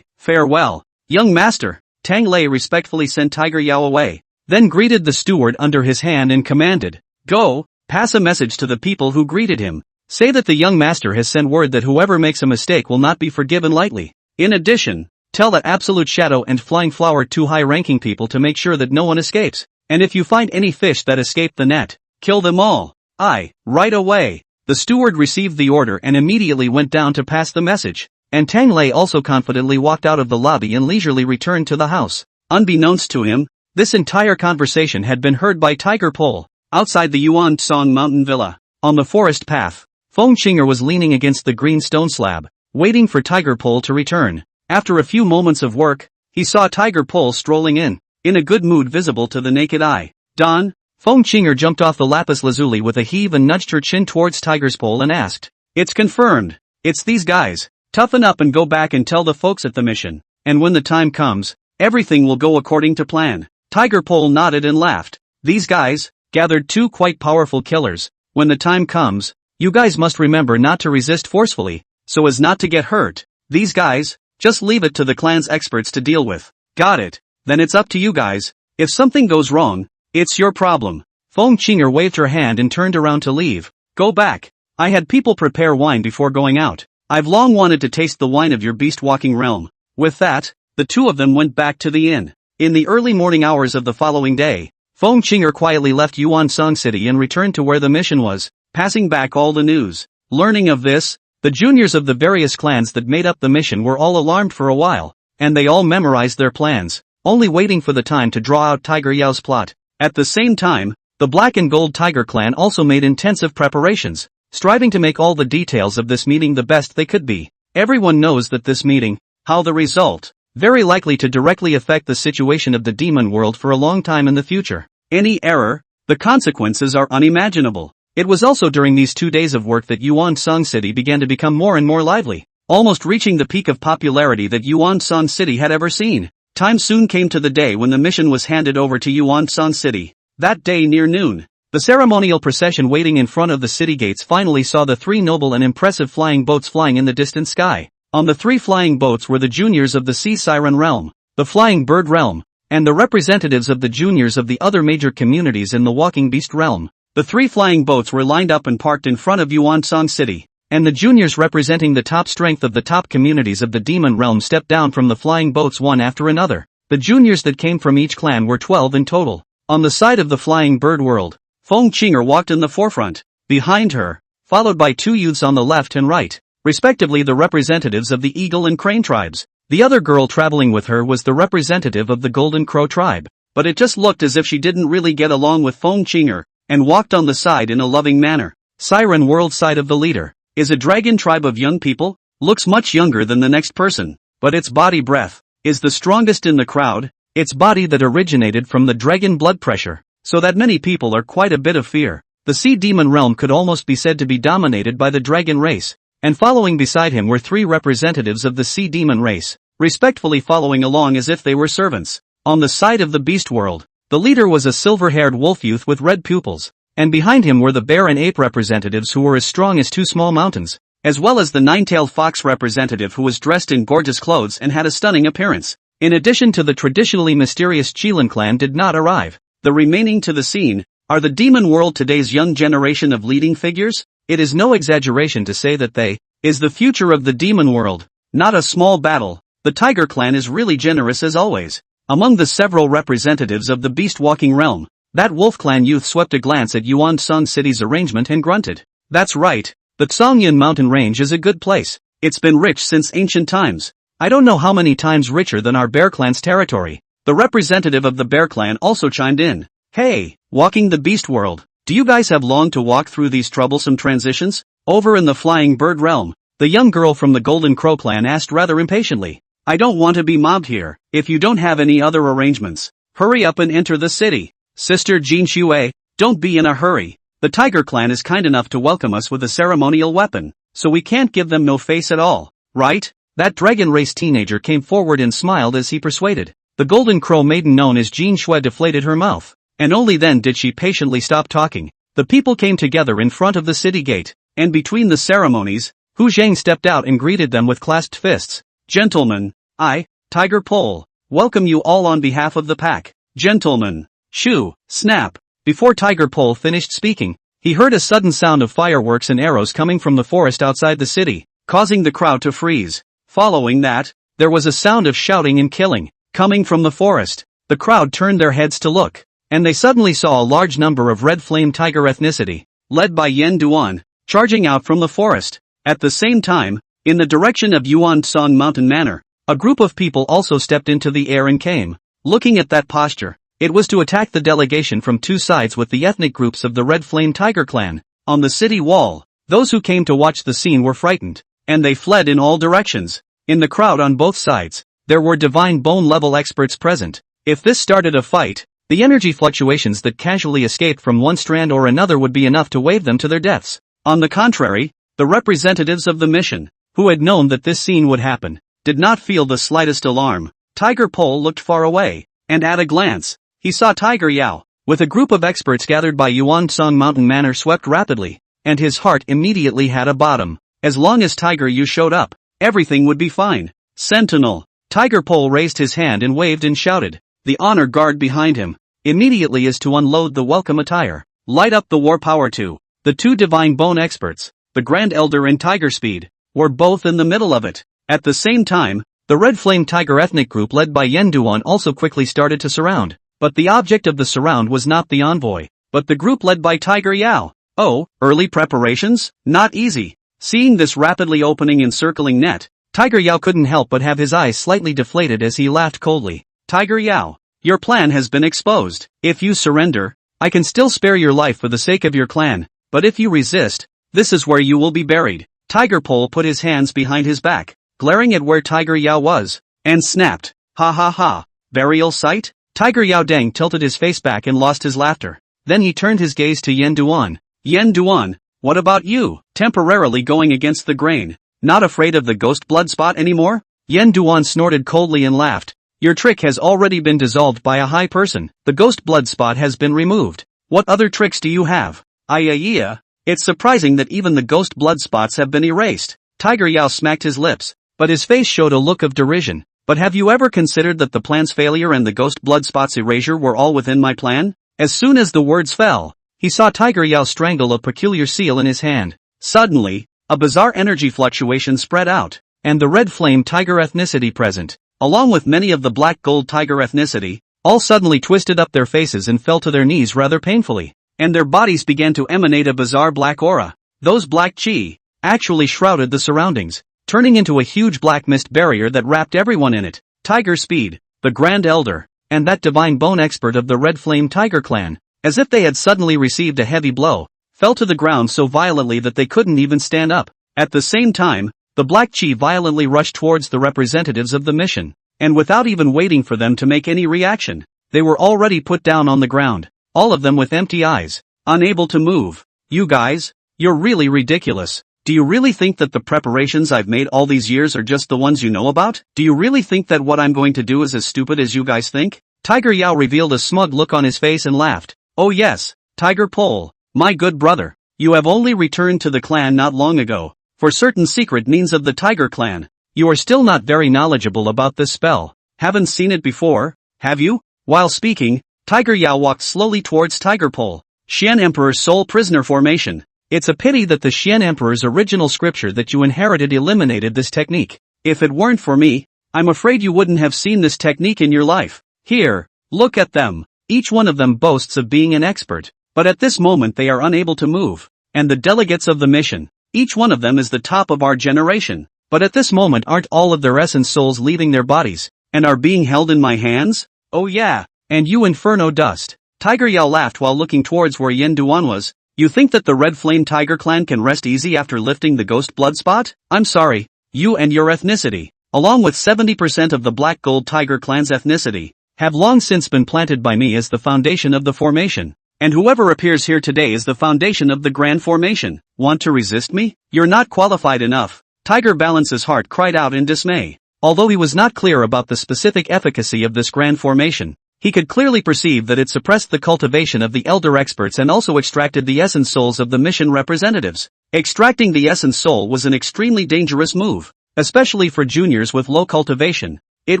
Farewell. Young master. Tang Lei respectfully sent Tiger Yao away, then greeted the steward under his hand and commanded, Go, pass a message to the people who greeted him. Say that the young master has sent word that whoever makes a mistake will not be forgiven lightly. In addition, Tell that absolute shadow and flying flower two high-ranking people to make sure that no one escapes. And if you find any fish that escaped the net, kill them all. Aye, right away. The steward received the order and immediately went down to pass the message. And Tang Lei also confidently walked out of the lobby and leisurely returned to the house. Unbeknownst to him, this entire conversation had been heard by Tiger Pole, outside the Yuan Tsong mountain villa. On the forest path, Feng Qinger was leaning against the green stone slab, waiting for Tiger Pole to return. After a few moments of work, he saw Tiger Pole strolling in a good mood visible to the naked eye. Don? Feng Qinger jumped off the lapis lazuli with a heave and nudged her chin towards Tiger's Pole and asked. It's confirmed. It's these guys. Toughen up and go back and tell the folks at the mission. And when the time comes, everything will go according to plan. Tiger Pole nodded and laughed. These guys gathered two quite powerful killers. When the time comes, you guys must remember not to resist forcefully, so as not to get hurt. These guys, just leave it to the clan's experts to deal with. Got it? Then it's up to you guys. If something goes wrong, it's your problem. Feng Qinger waved her hand and turned around to leave. Go back. I had people prepare wine before going out. I've long wanted to taste the wine of your beast-walking realm. With that, the two of them went back to the inn. In the early morning hours of the following day, Feng Qinger quietly left Yuan Song City and returned to where the mission was, passing back all the news. Learning of this, the juniors of the various clans that made up the mission were all alarmed for a while, and they all memorized their plans, only waiting for the time to draw out Tiger Yao's plot. At the same time, the Black and Gold Tiger clan also made intensive preparations, striving to make all the details of this meeting the best they could be. Everyone knows that this meeting, how the result, very likely to directly affect the situation of the demon world for a long time in the future. Any error, the consequences are unimaginable. It was also during these 2 days of work that Yuan Song City began to become more and more lively, almost reaching the peak of popularity that Yuan Song City had ever seen. Time soon came to the day when the mission was handed over to Yuan Song City. That day near noon, the ceremonial procession waiting in front of the city gates finally saw the 3 noble and impressive flying boats flying in the distant sky. On the 3 flying boats were the juniors of the Sea Siren realm, the Flying Bird realm, and the representatives of the juniors of the other major communities in the Walking Beast realm. The 3 flying boats were lined up and parked in front of Yuan Song City, and the juniors representing the top strength of the top communities of the demon realm stepped down from the flying boats one after another. The juniors that came from each clan were 12 in total. On the side of the Flying Bird world, Feng Qinger walked in the forefront. Behind her, followed by 2 youths on the left and right, respectively the representatives of the Eagle and Crane tribes. The other girl traveling with her was the representative of the Golden Crow tribe, but it just looked as if she didn't really get along with Feng Qinger, and walked on the side in a loving manner. Siren world side of the leader is a dragon tribe of young people, looks much younger than the next person, but its body breath is the strongest in the crowd, its body that originated from the dragon blood pressure, so that many people are quite a bit of fear. The sea demon realm could almost be said to be dominated by the dragon race, and following beside him were 3 representatives of the sea demon race, respectfully following along as if they were servants. On the side of the beast world, the leader was a silver-haired wolf youth with red pupils, and behind him were the bear and ape representatives who were as strong as 2 small mountains, as well as the 9-tailed fox representative who was dressed in gorgeous clothes and had a stunning appearance. In addition to the traditionally mysterious Qilin clan did not arrive. The remaining to the scene are the demon world today's young generation of leading figures. It is no exaggeration to say that they is the future of the demon world. Not a small battle. The Tiger clan is really generous as always. Among the several representatives of the beast-walking realm, that Wolf Clan youth swept a glance at Yuan Song City's arrangement and grunted. That's right, the Tsongyan mountain range is a good place. It's been rich since ancient times. I don't know how many times richer than our Bear Clan's territory. The representative of the Bear Clan also chimed in. Hey, walking the beast world, do you guys have long to walk through these troublesome transitions? Over in the Flying Bird realm, the young girl from the Golden Crow clan asked rather impatiently. I don't want to be mobbed here. If you don't have any other arrangements, hurry up and enter the city. Sister Jin Shui, don't be in a hurry. The Tiger clan is kind enough to welcome us with a ceremonial weapon, so we can't give them no face at all, right? That dragon race teenager came forward and smiled as he persuaded. The Golden Crow maiden known as Jin Shui deflated her mouth, and only then did she patiently stop talking. The people came together in front of the city gate, and between the ceremonies, Hu Zhang stepped out and greeted them with clasped fists. Gentlemen, I, Tiger Pole, welcome you all on behalf of the pack. Gentlemen, shoo, snap. Before Tiger Pole finished speaking, he heard a sudden sound of fireworks and arrows coming from the forest outside the city, causing the crowd to freeze. Following that, there was a sound of shouting and killing, coming from the forest. The crowd turned their heads to look, and they suddenly saw a large number of red flame tiger ethnicity, led by Yen Duan, charging out from the forest. At the same time, in the direction of Yuansong Mountain Manor, a group of people also stepped into the air and came. Looking at that posture, it was to attack the delegation from two sides with the ethnic groups of the Red Flame Tiger clan. On the city wall, those who came to watch the scene were frightened, and they fled in all directions. In the crowd on both sides, there were divine bone level experts present. If this started a fight, the energy fluctuations that casually escaped from one strand or another would be enough to wave them to their deaths. On the contrary, the representatives of the mission, who had known that this scene would happen, did not feel the slightest alarm. Tiger Pole looked far away, and at a glance, he saw Tiger Yao, with a group of experts gathered by Yuansong Mountain Manor swept rapidly, and his heart immediately had a bottom. As long as Tiger Yu showed up, everything would be fine. Sentinel. Tiger Pole raised his hand and waved and shouted. The honor guard behind him immediately is to unload the welcome attire. Light up the war power too. The two divine bone experts, the Grand Elder and Tiger Speed, were both in the middle of it. At the same time, the Red Flame Tiger ethnic group led by Yen Duan also quickly started to surround. But the object of the surround was not the envoy, but the group led by Tiger Yao. Oh, early preparations? Not easy. Seeing this rapidly opening and circling net, Tiger Yao couldn't help but have his eyes slightly deflated as he laughed coldly. Tiger Yao, your plan has been exposed. If you surrender, I can still spare your life for the sake of your clan, but if you resist, this is where you will be buried. Tiger Pole put his hands behind his back, glaring at where Tiger Yao was, and snapped. Ha ha ha. Burial site? Tiger Yao Deng tilted his face back and lost his laughter. Then he turned his gaze to Yen Duan. Yen Duan, what about you? Temporarily going against the grain. Not afraid of the ghost blood spot anymore? Yen Duan snorted coldly and laughed. Your trick has already been dissolved by a high person. The ghost blood spot has been removed. What other tricks do you have? Yeah. It's surprising that even the ghost blood spots have been erased. Tiger Yao smacked his lips, but his face showed a look of derision. But have you ever considered that the plan's failure and the ghost blood spots erasure were all within my plan? As soon as the words fell, he saw Tiger Yao strangle a peculiar seal in his hand. Suddenly, a bizarre energy fluctuation spread out, and the red flame tiger ethnicity present, along with many of the black gold tiger ethnicity, all suddenly twisted up their faces and fell to their knees rather painfully, and their bodies began to emanate a bizarre black aura. Those black chi actually shrouded the surroundings, turning into a huge black mist barrier that wrapped everyone in it. Tiger Speed, the Grand Elder, and that divine bone expert of the Red Flame Tiger clan, as if they had suddenly received a heavy blow, fell to the ground so violently that they couldn't even stand up. At the same time, the black chi violently rushed towards the representatives of the mission, and without even waiting for them to make any reaction, they were already put down on the ground, all of them with empty eyes, unable to move. You guys, you're really ridiculous. Do you really think that the preparations I've made all these years are just the ones you know about? Do you really think that what I'm going to do is as stupid as you guys think? Tiger Yao revealed a smug look on his face and laughed. Oh yes, Tiger Pole, my good brother, you have only returned to the clan not long ago, for certain secret means of the Tiger clan. You are still not very knowledgeable about this spell. Haven't seen it before, have you? While speaking, Tiger Yao walked slowly towards Tiger Pole. Xian Emperor's Soul Prisoner Formation. It's a pity that the Xian Emperor's original scripture that you inherited eliminated this technique. If it weren't for me, I'm afraid you wouldn't have seen this technique in your life. Here, look at them. Each one of them boasts of being an expert, but at this moment they are unable to move. And the delegates of the mission, each one of them is the top of our generation, but at this moment aren't all of their essence souls leaving their bodies, and are being held in my hands? Oh yeah, and you inferno dust. Tiger Yao laughed while looking towards where Yen Duan was. You think that the Red Flame Tiger clan can rest easy after lifting the ghost blood spot? I'm sorry, you and your ethnicity, along with 70% of the Black Gold Tiger clan's ethnicity, have long since been planted by me as the foundation of the formation. And whoever appears here today is the foundation of the Grand Formation. Want to resist me? You're not qualified enough. Tiger Balance's heart cried out in dismay. Although he was not clear about the specific efficacy of this Grand Formation, he could clearly perceive that it suppressed the cultivation of the elder experts and also extracted the essence souls of the mission representatives. Extracting the essence soul was an extremely dangerous move, especially for juniors with low cultivation. It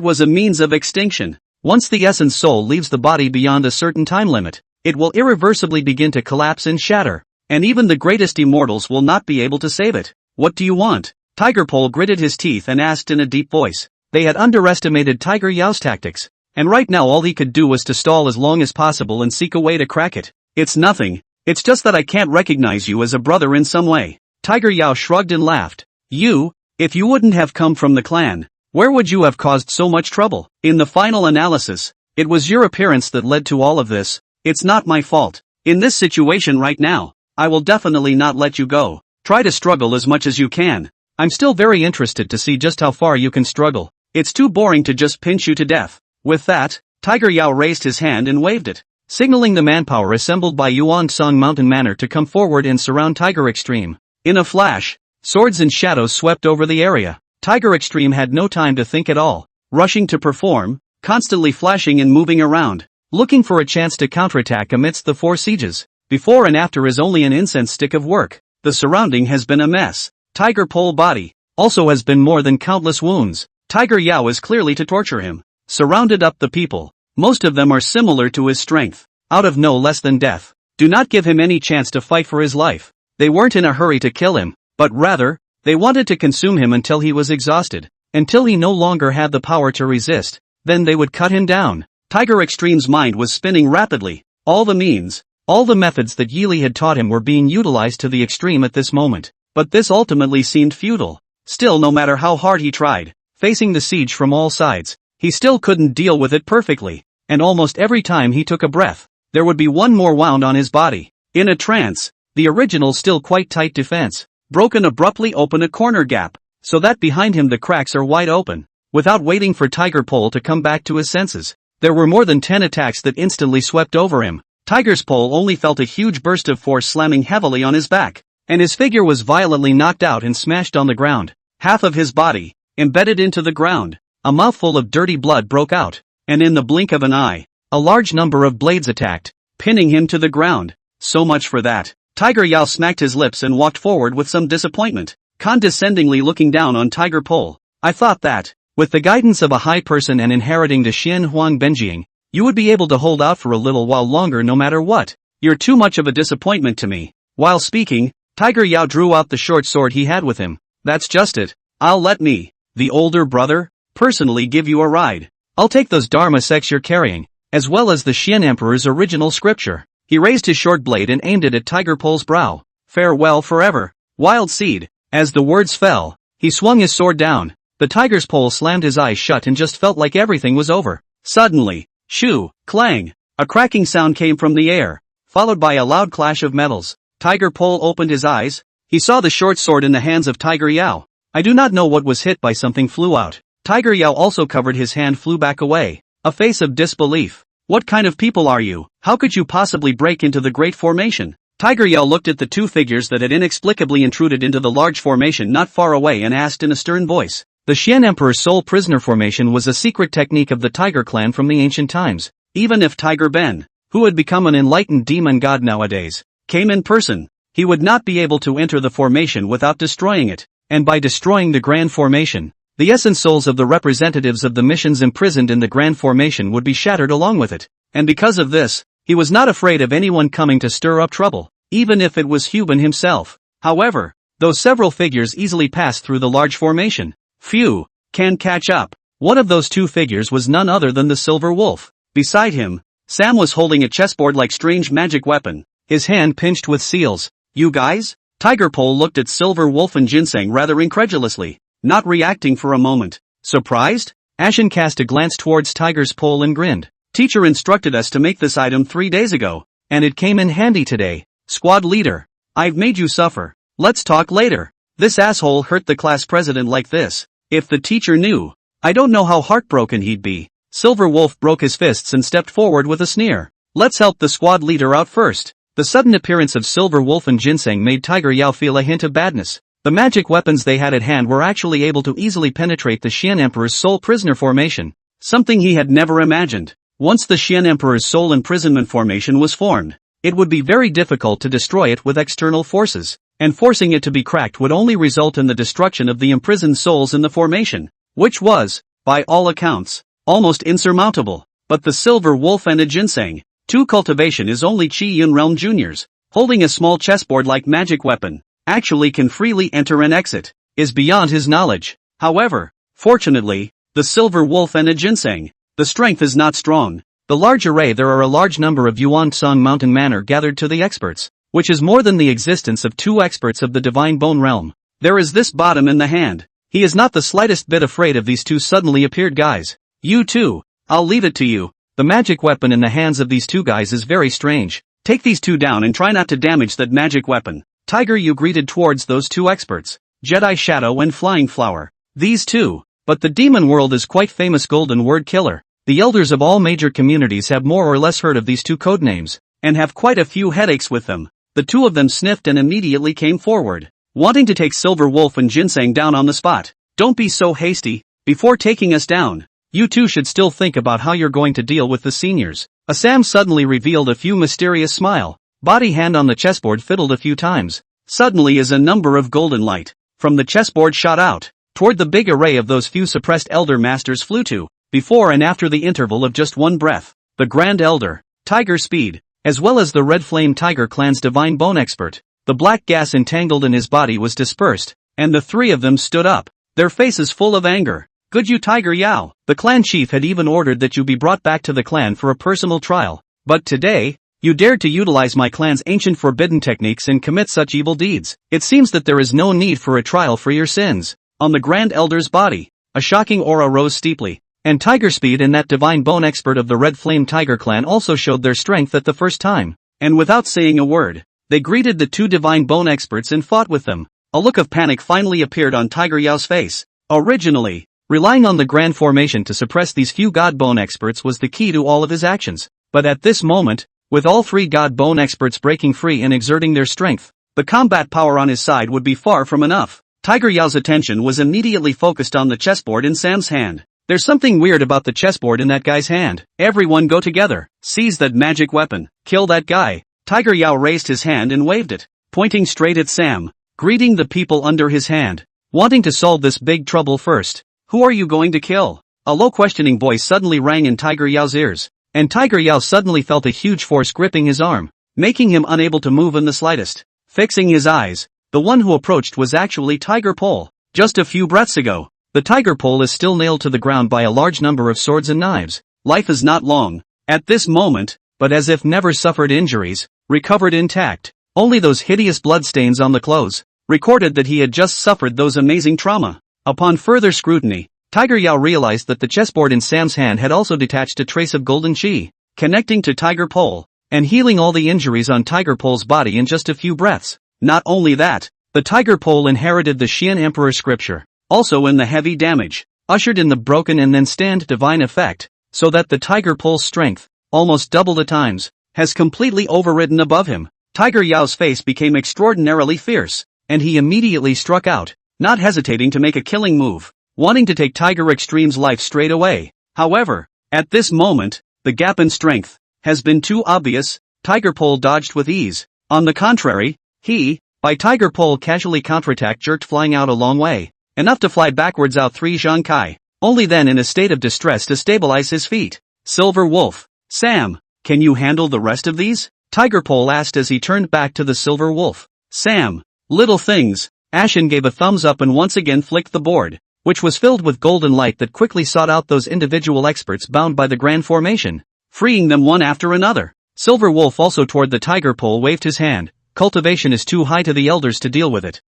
was a means of extinction. Once the essence soul leaves the body beyond a certain time limit, it will irreversibly begin to collapse and shatter, and even the greatest immortals will not be able to save it. What do you want? Tiger Pole gritted his teeth and asked in a deep voice. They had underestimated Tiger Yao's tactics, and right now all he could do was to stall as long as possible and seek a way to crack it. It's nothing. It's just that I can't recognize you as a brother in some way. Tiger Yao shrugged and laughed. If you wouldn't have come from the clan, where would you have caused so much trouble? In the final analysis, it was your appearance that led to all of this. It's not my fault. In this situation right now, I will definitely not let you go. Try to struggle as much as you can. I'm still very interested to see just how far you can struggle. It's too boring to just pinch you to death. With that, Tiger Yao raised his hand and waved it, signaling the manpower assembled by Yuan Song Mountain Manor to come forward and surround Tiger Extreme. In a flash, swords and shadows swept over the area. Tiger Extreme had no time to think at all, rushing to perform, constantly flashing and moving around, looking for a chance to counterattack amidst the four sieges. Before and after is only an incense stick of work. The surrounding has been a mess. Tiger Pole body also has been more than countless wounds. Tiger Yao is clearly to torture him. Surrounded up the people. Most of them are similar to his strength, out of no less than death. Do not give him any chance to fight for his life. They weren't in a hurry to kill him, but rather, they wanted to consume him until he was exhausted, until he no longer had the power to resist. Then they would cut him down. Tiger Extreme's mind was spinning rapidly. All the means, all the methods that Yili had taught him were being utilized to the extreme at this moment. But this ultimately seemed futile. Still, no matter how hard he tried, facing the siege from all sides, he still couldn't deal with it perfectly. And almost every time he took a breath, there would be one more wound on his body. In a trance, the original still quite tight defense, broken abruptly open a corner gap, so that behind him the cracks are wide open. Without waiting for Tiger Pole to come back to his senses, there were more than 10 attacks that instantly swept over him. Tiger's Pole only felt a huge burst of force slamming heavily on his back, and his figure was violently knocked out and smashed on the ground. Half of his body, embedded into the ground, a mouthful of dirty blood broke out, and in the blink of an eye, a large number of blades attacked, pinning him to the ground. So much for that. Tiger Yao smacked his lips and walked forward with some disappointment, condescendingly looking down on Tiger Pole. I thought that, with the guidance of a high person and inheriting the Xian Huang Benjiang, you would be able to hold out for a little while longer no matter what. You're too much of a disappointment to me. While speaking, Tiger Yao drew out the short sword he had with him. That's just it. I'll let me, the older brother, personally give you a ride. I'll take those Dharma sects you're carrying, as well as the Xian Emperor's original scripture. He raised his short blade and aimed it at Tiger Pole's brow. Farewell forever, wild seed. As the words fell, he swung his sword down. The Tiger's Pole slammed his eyes shut and just felt like everything was over. Suddenly, shoo, clang, a cracking sound came from the air, followed by a loud clash of metals. Tiger Pole opened his eyes. He saw the short sword in the hands of Tiger Yao. I do not know what was hit by something flew out. Tiger Yao also covered his hand flew back away, a face of disbelief. What kind of people are you? How could you possibly break into the Great Formation? Tiger Yao looked at the two figures that had inexplicably intruded into the large formation not far away and asked in a stern voice. The Xian Emperor's soul prisoner formation was a secret technique of the Tiger clan from the ancient times. Even if Tiger Ben, who had become an enlightened demon god nowadays, came in person, he would not be able to enter the formation without destroying it. And by destroying the Grand Formation, the essence souls of the representatives of the missions imprisoned in the Grand Formation would be shattered along with it. And because of this, he was not afraid of anyone coming to stir up trouble, even if it was Huban himself. However, though several figures easily passed through the large formation, few can catch up. One of those two figures was none other than the Silver Wolf. Beside him, Sam was holding a chessboard-like strange magic weapon, his hand pinched with seals. You guys? Tiger Pole looked at Silver Wolf and Ginseng rather incredulously, not reacting for a moment. Surprised? Ashen cast a glance towards Tiger's Pole and grinned. Teacher instructed us to make this item 3 days ago, and it came in handy today. Squad leader, I've made you suffer. Let's talk later. This asshole hurt the class president like this. If the teacher knew, I don't know how heartbroken he'd be. Silver Wolf broke his fists and stepped forward with a sneer. Let's help the squad leader out first. The sudden appearance of Silver Wolf and Ginseng made Tiger Yao feel a hint of badness. The magic weapons they had at hand were actually able to easily penetrate the Xian Emperor's soul prisoner formation, something he had never imagined. Once the Xian Emperor's soul imprisonment formation was formed, it would be very difficult to destroy it with external forces, and forcing it to be cracked would only result in the destruction of the imprisoned souls in the formation, which was, by all accounts, almost insurmountable. But the Silver Wolf and a Ginseng, 2 cultivation is only Qi Yun Realm Juniors, holding a small chessboard-like magic weapon, actually can freely enter and exit, is beyond his knowledge. However, fortunately, the silver wolf and a ginseng. The strength is not strong. The large array there are a large number of Yuan-Tsang mountain manner gathered to the experts, which is more than the existence of 2 experts of the divine bone realm. There is this bottom in the hand. He is not the slightest bit afraid of these 2 suddenly appeared guys. You too. I'll leave it to you. The magic weapon in the hands of these 2 guys is very strange. Take these 2 down and try not to damage that magic weapon. Tiger Yu greeted towards those 2 experts, Jedi Shadow and Flying Flower. These 2. But the demon world is quite famous golden word killer. The elders of all major communities have more or less heard of these 2 codenames, and have quite a few headaches with them. The 2 of them sniffed and immediately came forward, wanting to take Silver Wolf and Ginseng down on the spot. Don't be so hasty. Before taking us down, you 2 should still think about how you're going to deal with the seniors. Sam suddenly revealed a few mysterious smile. Body hand on the chessboard fiddled a few times. Suddenly as a number of golden light from the chessboard shot out, toward the big array of those few suppressed elder masters flew to, before and after the interval of just one breath, the Grand Elder, Tiger Speed, as well as the Red Flame Tiger Clan's Divine Bone Expert. The black gas entangled in his body was dispersed, and the 3 of them stood up, their faces full of anger. Good you Tiger Yao. The clan chief had even ordered that you be brought back to the clan for a personal trial, but today, you dared to utilize my clan's ancient forbidden techniques and commit such evil deeds. It seems that there is no need for a trial for your sins. On the Grand Elder's body, a shocking aura rose steeply, and Tiger Speed and that Divine Bone Expert of the Red Flame Tiger Clan also showed their strength at the first time, and without saying a word, they greeted the 2 Divine Bone Experts and fought with them. A look of panic finally appeared on Tiger Yao's face. Originally, relying on the Grand Formation to suppress these few God Bone Experts was the key to all of his actions, but at this moment, with all 3 God Bone Experts breaking free and exerting their strength, the combat power on his side would be far from enough. Tiger Yao's attention was immediately focused on the chessboard in Sam's hand. There's something weird about the chessboard in that guy's hand. Everyone go together. Seize that magic weapon. Kill that guy. Tiger Yao raised his hand and waved it, pointing straight at Sam, greeting the people under his hand, wanting to solve this big trouble first. Who are you going to kill? A low questioning voice suddenly rang in Tiger Yao's ears, and Tiger Yao suddenly felt a huge force gripping his arm, making him unable to move in the slightest. Fixing his eyes, the one who approached was actually Tiger Pole. Just a few breaths ago, the tiger pole is still nailed to the ground by a large number of swords and knives. Life is not long, at this moment, but as if never suffered injuries, recovered intact. Only those hideous bloodstains on the clothes recorded that he had just suffered those amazing trauma. Upon further scrutiny, Tiger Yao realized that the chessboard in Sam's hand had also detached a trace of golden chi, connecting to Tiger Pole, and healing all the injuries on Tiger Pole's body in just a few breaths. Not only that, the Tiger Pole inherited the Xian Emperor scripture, also in the heavy damage, ushered in the broken and then stand divine effect, so that the Tiger Pole's strength, almost double the times, has completely overridden above him. Tiger Yao's face became extraordinarily fierce, and he immediately struck out, not hesitating to make a killing move, wanting to take Tiger Extreme's life straight away. However, at this moment, the gap in strength has been too obvious. Tiger Pole dodged with ease. On the contrary, he, by Tiger Pole casually counterattack jerked flying out a long way, enough to fly backwards out 3 Zhang Kai, only then in a state of distress to stabilize his feet. Silver Wolf. Sam, can you handle the rest of these? Tiger Pole asked as he turned back to the Silver Wolf. Sam, little things. Ashen gave a thumbs up and once again flicked the board, which was filled with golden light that quickly sought out those individual experts bound by the Grand Formation, freeing them one after another. Silver Wolf also toward the Tiger Pole waved his hand. Cultivation is too high to the elders to deal with it.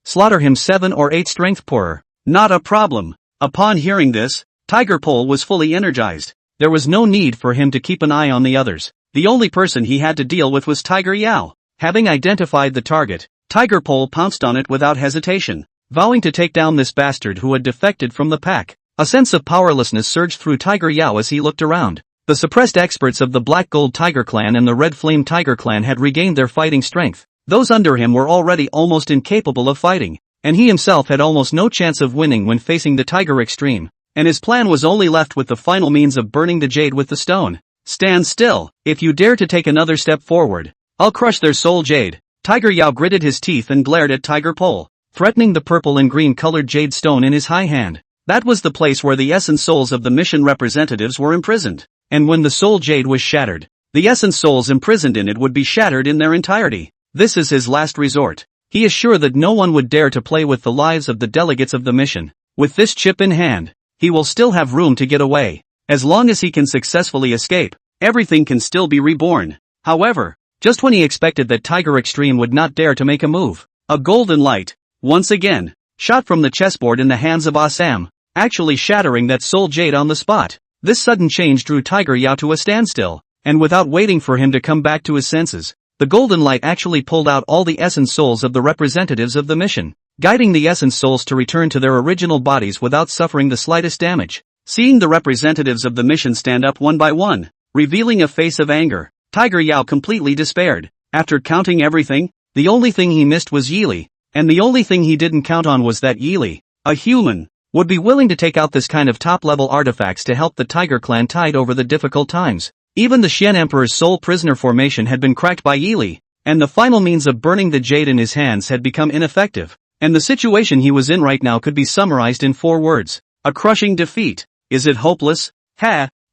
Slaughter him 7 or 8 strength poorer. Not a problem. Upon hearing this, Tiger Pole was fully energized. There was no need for him to keep an eye on the others. The only person he had to deal with was Tiger Yao. Having identified the target, Tiger Pole pounced on it without hesitation, vowing to take down this bastard who had defected from the pack. A sense of powerlessness surged through Tiger Yao as he looked around. The suppressed experts of the Black Gold Tiger Clan and the Red Flame Tiger Clan had regained their fighting strength. Those under him were already almost incapable of fighting, and he himself had almost no chance of winning when facing the Tiger Extreme, and his plan was only left with the final means of burning the jade with the stone. Stand still. If you dare to take another step forward, I'll crush their soul jade. Tiger Yao gritted his teeth and glared at Tiger Pole, threatening the purple and green colored jade stone in his high hand. That was the place where the essence souls of the mission representatives were imprisoned, and when the soul jade was shattered, the essence souls imprisoned in it would be shattered in their entirety. This is his last resort. He is sure that no one would dare to play with the lives of the delegates of the mission. With this chip in hand, he will still have room to get away. As long as he can successfully escape, everything can still be reborn. However, just when he expected that Tiger Extreme would not dare to make a move, a golden light, once again, shot from the chessboard in the hands of Assam, actually shattering that soul jade on the spot. This sudden change drew Tiger Yao to a standstill, and without waiting for him to come back to his senses, the golden light actually pulled out all the essence souls of the representatives of the mission, guiding the essence souls to return to their original bodies without suffering the slightest damage. Seeing the representatives of the mission stand up one by one, revealing a face of anger, Tiger Yao completely despaired. After counting everything, the only thing he missed was Yili, and the only thing he didn't count on was that Yili, a human, would be willing to take out this kind of top-level artifacts to help the Tiger clan tide over the difficult times. Even the Xian Emperor's soul prisoner formation had been cracked by Yili, and the final means of burning the jade in his hands had become ineffective, and the situation he was in right now could be summarized in 4 words. A crushing defeat. Is it hopeless?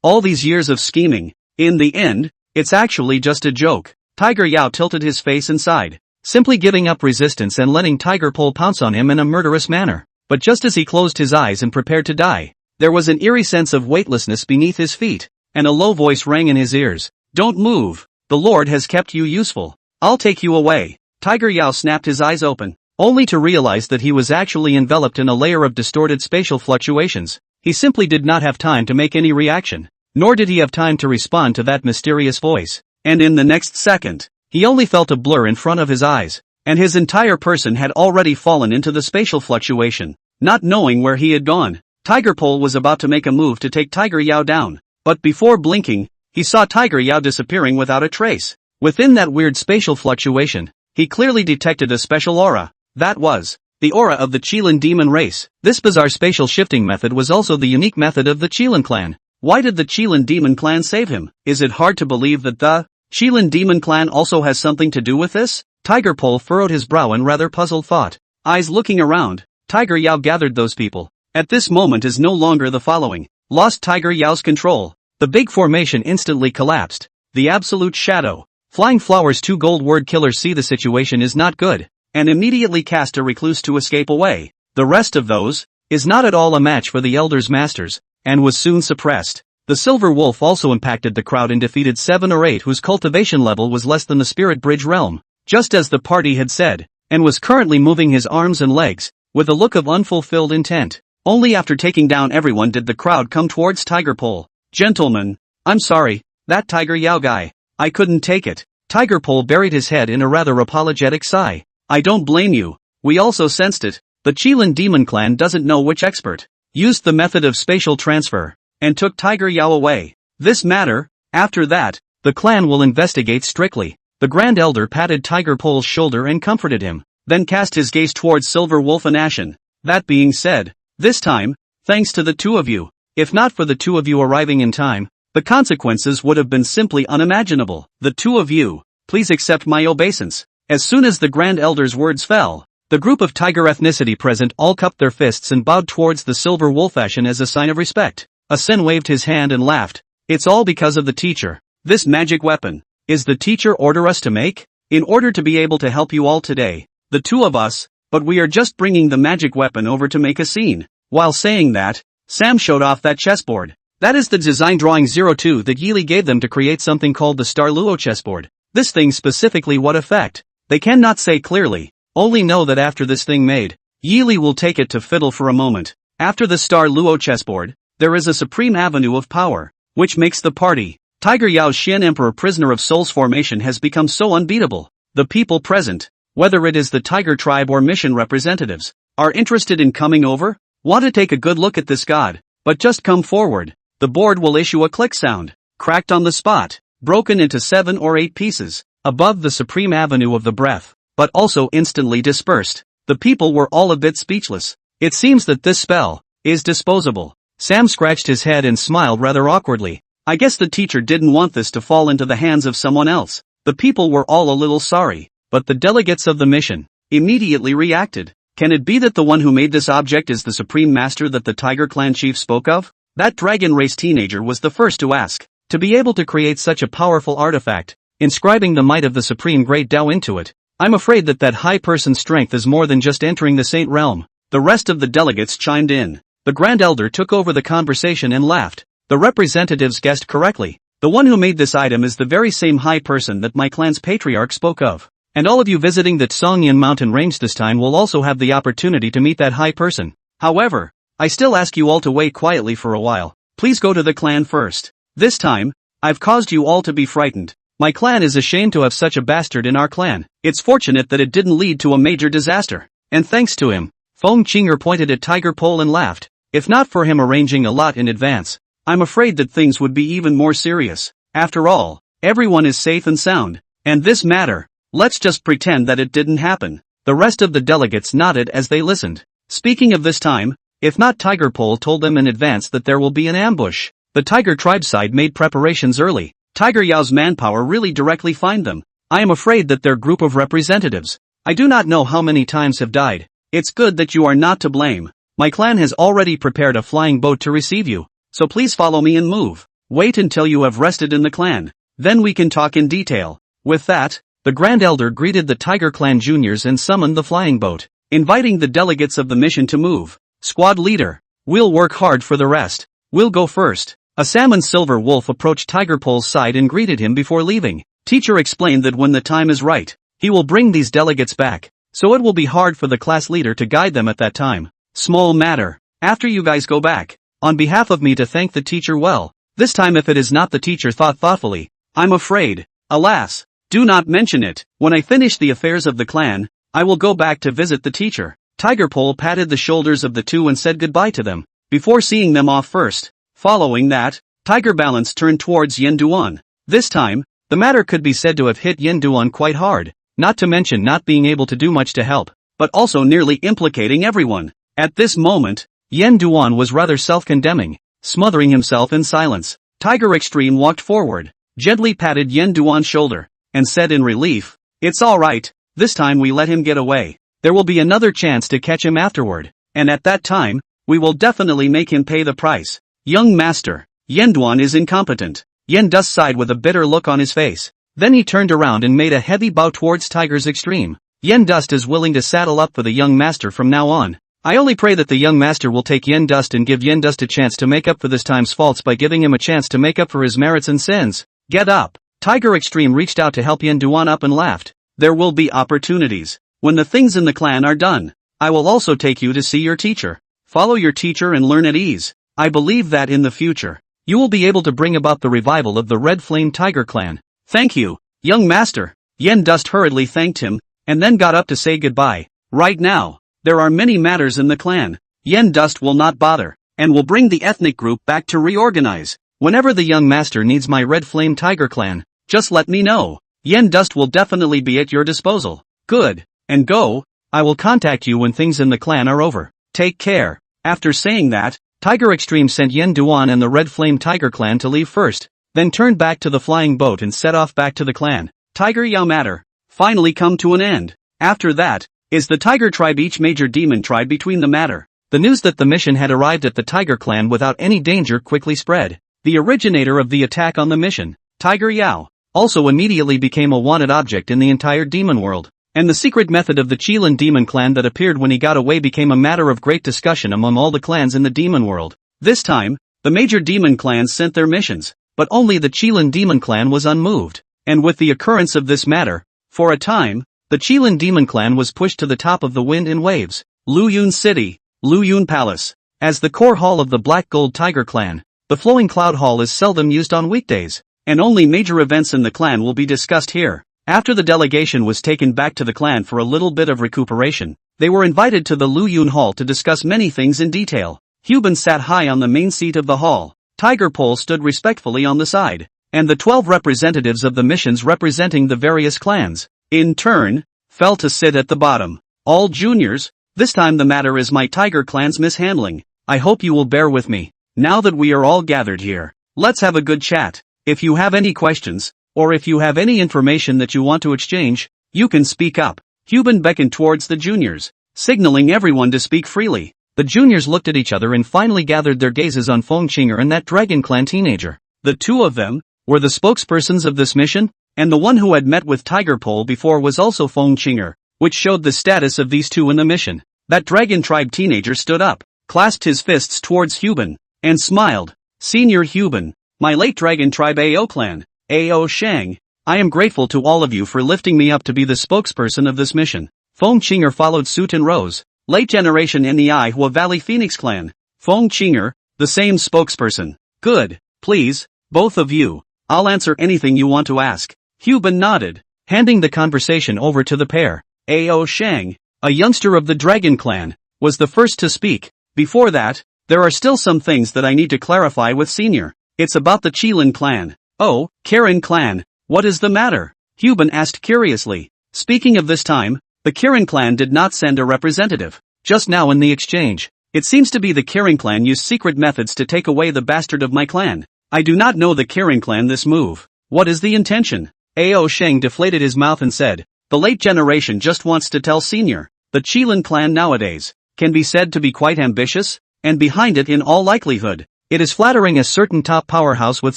All these years of scheming. In the end, it's actually just a joke. Tiger Yao tilted his face and sighed, simply giving up resistance and letting Tiger Pole pounce on him in a murderous manner. But just as he closed his eyes and prepared to die, there was an eerie sense of weightlessness beneath his feet, and a low voice rang in his ears. Don't move. The Lord has kept you useful. I'll take you away. Tiger Yao snapped his eyes open, only to realize that he was actually enveloped in a layer of distorted spatial fluctuations. He simply did not have time to make any reaction, nor did he have time to respond to that mysterious voice. And in the next second, he only felt a blur in front of his eyes, and his entire person had already fallen into the spatial fluctuation. Not knowing where he had gone, Tiger Pole was about to make a move to take Tiger Yao down, but before blinking, he saw Tiger Yao disappearing without a trace. Within that weird spatial fluctuation, he clearly detected a special aura. That was the aura of the Qilin demon race. This bizarre spatial shifting method was also the unique method of the Qilin clan. Why did the Qilin demon clan save him? Is it hard to believe that the Qilin demon clan also has something to do with this? Tiger Pole furrowed his brow in rather puzzled thought. Eyes looking around, Tiger Yao gathered those people. At this moment is no longer the following. Lost Tiger Yao's control. The big formation instantly collapsed. The absolute shadow. Flying Flower's 2 gold word killers see the situation is not good, and immediately cast a recluse to escape away. The rest of those is not at all a match for the Elder's Masters, and was soon suppressed. The Silver Wolf also impacted the crowd and defeated 7 or 8 whose cultivation level was less than the Spirit Bridge realm, just as the party had said, and was currently moving his arms and legs, with a look of unfulfilled intent. Only after taking down everyone did the crowd come towards Tiger Pole. Gentlemen, I'm sorry, that Tiger Yao guy, I couldn't take it. Tiger Pole buried his head in a rather apologetic sigh. I don't blame you, we also sensed it. The Qilin Demon Clan doesn't know which expert used the method of spatial transfer, and took Tiger Yao away. This matter, after that, the clan will investigate strictly. The Grand Elder patted Tiger Pole's shoulder and comforted him, then cast his gaze towards Silver Wolf and Ashen. That being said, this time, thanks to the 2 of you, if not for the 2 of you arriving in time, the consequences would have been simply unimaginable. The 2 of you, please accept my obeisance. As soon as the Grand Elder's words fell, the group of tiger ethnicity present all cupped their fists and bowed towards the Silver Wolf Ashen as a sign of respect. Asen waved his hand and laughed. It's all because of the teacher. This magic weapon, is the teacher order us to make? In order to be able to help you all today, the 2 of us, but we are just bringing the magic weapon over to make a scene. While saying that, Sam showed off that chessboard. That is the design drawing 02 that Yili gave them to create something called the Star Luo chessboard. This thing specifically what effect? They cannot say clearly, only know that after this thing made, Yili will take it to fiddle for a moment. After the Star Luo chessboard, there is a supreme avenue of power, which makes the party. Tiger Yao's Xian Emperor Prisoner of Souls formation has become so unbeatable. The people present, whether it is the Tiger tribe or mission representatives, are interested in coming over? Want to take a good look at this god, but just come forward. The board will issue a click sound, cracked on the spot, broken into 7 or 8 pieces, above the supreme avenue of the breath, but also instantly dispersed. The people were all a bit speechless. It seems that this spell is disposable. Sam scratched his head and smiled rather awkwardly. I guess the teacher didn't want this to fall into the hands of someone else. The people were all a little sorry, but the delegates of the mission immediately reacted. Can it be that the one who made this object is the supreme master that the Tiger Clan chief spoke of? That dragon race teenager was the first to ask. To be able to create such a powerful artifact, inscribing the might of the supreme great Tao into it, I'm afraid that high person's strength is more than just entering the saint realm. The rest of the delegates chimed in. The Grand Elder took over the conversation and laughed. The representatives guessed correctly. The one who made this item is the very same high person that my clan's patriarch spoke of. And all of you visiting the Tsongyan mountain range this time will also have the opportunity to meet that high person. However, I still ask you all to wait quietly for a while. Please go to the clan first. This time, I've caused you all to be frightened. My clan is ashamed to have such a bastard in our clan. It's fortunate that it didn't lead to a major disaster. And thanks to him. Feng Qinger pointed at Tiger Pole and laughed. If not for him arranging a lot in advance, I'm afraid that things would be even more serious. After all, everyone is safe and sound. And this matter, let's just pretend that it didn't happen. The rest of the delegates nodded as they listened. Speaking of this time, if not, Tiger Pole told them in advance that there will be an ambush. The Tiger tribe side made preparations early. Tiger Yao's manpower really directly fined them. I am afraid that their group of representatives, I do not know how many times, have died. It's good that you are not to blame. My clan has already prepared a flying boat to receive you, so please follow me and move. Wait until you have rested in the clan. Then we can talk in detail. With that, the Grand Elder greeted the Tiger Clan juniors and summoned the flying boat, inviting the delegates of the mission to move. Squad leader, we'll work hard for the rest. We'll go first. A salmon silver wolf approached Tiger Pole's side and greeted him before leaving. Teacher explained that when the time is right, he will bring these delegates back, so it will be hard for the class leader to guide them at that time. Small matter. After you guys go back, on behalf of me to thank the teacher well. This time if it is not, the teacher thought thoughtfully. I'm afraid. Alas. Do not mention it. When I finish the affairs of the clan, I will go back to visit the teacher. Tiger Pole patted the shoulders of the two and said goodbye to them, before seeing them off first. Following that, Tiger Balance turned towards Yen Duan. This time, the matter could be said to have hit Yen Duan quite hard, not to mention not being able to do much to help, but also nearly implicating everyone. At this moment, Yen Duan was rather self-condemning, smothering himself in silence. Tiger Extreme walked forward, gently patted Yen Duan's shoulder, and said in relief, "It's alright, this time we let him get away. There will be another chance to catch him afterward, and at that time, we will definitely make him pay the price." Young master, Yen Duan is incompetent. Yen Dust sighed with a bitter look on his face. Then he turned around and made a heavy bow towards Tiger's Extreme. Yen Dust is willing to saddle up for the young master from now on. I only pray that the young master will take Yen Dust and give Yen Dust a chance to make up for this time's faults by giving him a chance to make up for his merits and sins. Get up. Tiger Extreme reached out to help Yen Duan up and laughed. There will be opportunities. When the things in the clan are done, I will also take you to see your teacher. Follow your teacher and learn at ease. I believe that in the future, you will be able to bring about the revival of the Red Flame Tiger clan. Thank you, young master. Yen Dust hurriedly thanked him, and then got up to say goodbye. Right now, there are many matters in the clan. Yen Dust will not bother, and will bring the ethnic group back to reorganize. Whenever the young master needs my Red Flame Tiger clan, just let me know. Yen Dust will definitely be at your disposal. Good, and go. I will contact you when things in the clan are over. Take care. After saying that, Tiger Extreme sent Yen Duan and the Red Flame Tiger clan to leave first, then turned back to the flying boat and set off back to the clan. Tiger Yao matter finally come to an end. After that, is the Tiger tribe, each major demon tribe between the matter. The news that the mission had arrived at the Tiger clan without any danger quickly spread. The originator of the attack on the mission, Tiger Yao, also immediately became a wanted object in the entire demon world. And the secret method of the Qilin demon clan that appeared when he got away became a matter of great discussion among all the clans in the demon world. This time, the major demon clans sent their missions, but only the Qilin demon clan was unmoved. And with the occurrence of this matter, for a time, the Qilin demon clan was pushed to the top of the wind in waves. Luyun City, Luyun Palace. As the core hall of the Black Gold Tiger clan, the Flowing Cloud Hall is seldom used on weekdays, and only major events in the clan will be discussed here. After the delegation was taken back to the clan for a little bit of recuperation, they were invited to the Luyun Hall to discuss many things in detail. Huban sat high on the main seat of the hall. Tiger Pole stood respectfully on the side, and the 12 representatives of the missions representing the various clans, in turn, fell to sit at the bottom. All juniors, this time the matter is my Tiger clan's mishandling. I hope you will bear with me. Now that we are all gathered here, let's have a good chat. If you have any questions, or if you have any information that you want to exchange, you can speak up. Huban beckoned towards the juniors, signaling everyone to speak freely. The juniors looked at each other and finally gathered their gazes on Feng Qinger and that Dragon Clan teenager. The two of them were the spokespersons of this mission, and the one who had met with Tiger Pole before was also Feng Qinger, which showed the status of these two in the mission. That Dragon Tribe teenager stood up, clasped his fists towards Huban, and smiled. Senior Huban, my late dragon tribe Ao clan, Ao Shang, I am grateful to all of you for lifting me up to be the spokesperson of this mission. Feng Qinger followed suit and rose. Late generation Nei Hua Valley Phoenix clan. Feng Qinger, the same spokesperson. Good, please, both of you. I'll answer anything you want to ask. Huban nodded, handing the conversation over to the pair. Ao Shang, a youngster of the Dragon Clan, was the first to speak. Before that, there are still some things that I need to clarify with Senior. It's about the Qilin clan. Oh, Kirin clan, what is the matter? Huban asked curiously. Speaking of this time, the Kirin clan did not send a representative. Just now in the exchange, it seems to be the Kirin clan used secret methods to take away the bastard of my clan. I do not know the Kirin clan this move. What is the intention? Ao Sheng deflated his mouth and said, the late generation just wants to tell Senior, the Qilin clan nowadays, can be said to be quite ambitious, and behind it in all likelihood, it is flattering a certain top powerhouse with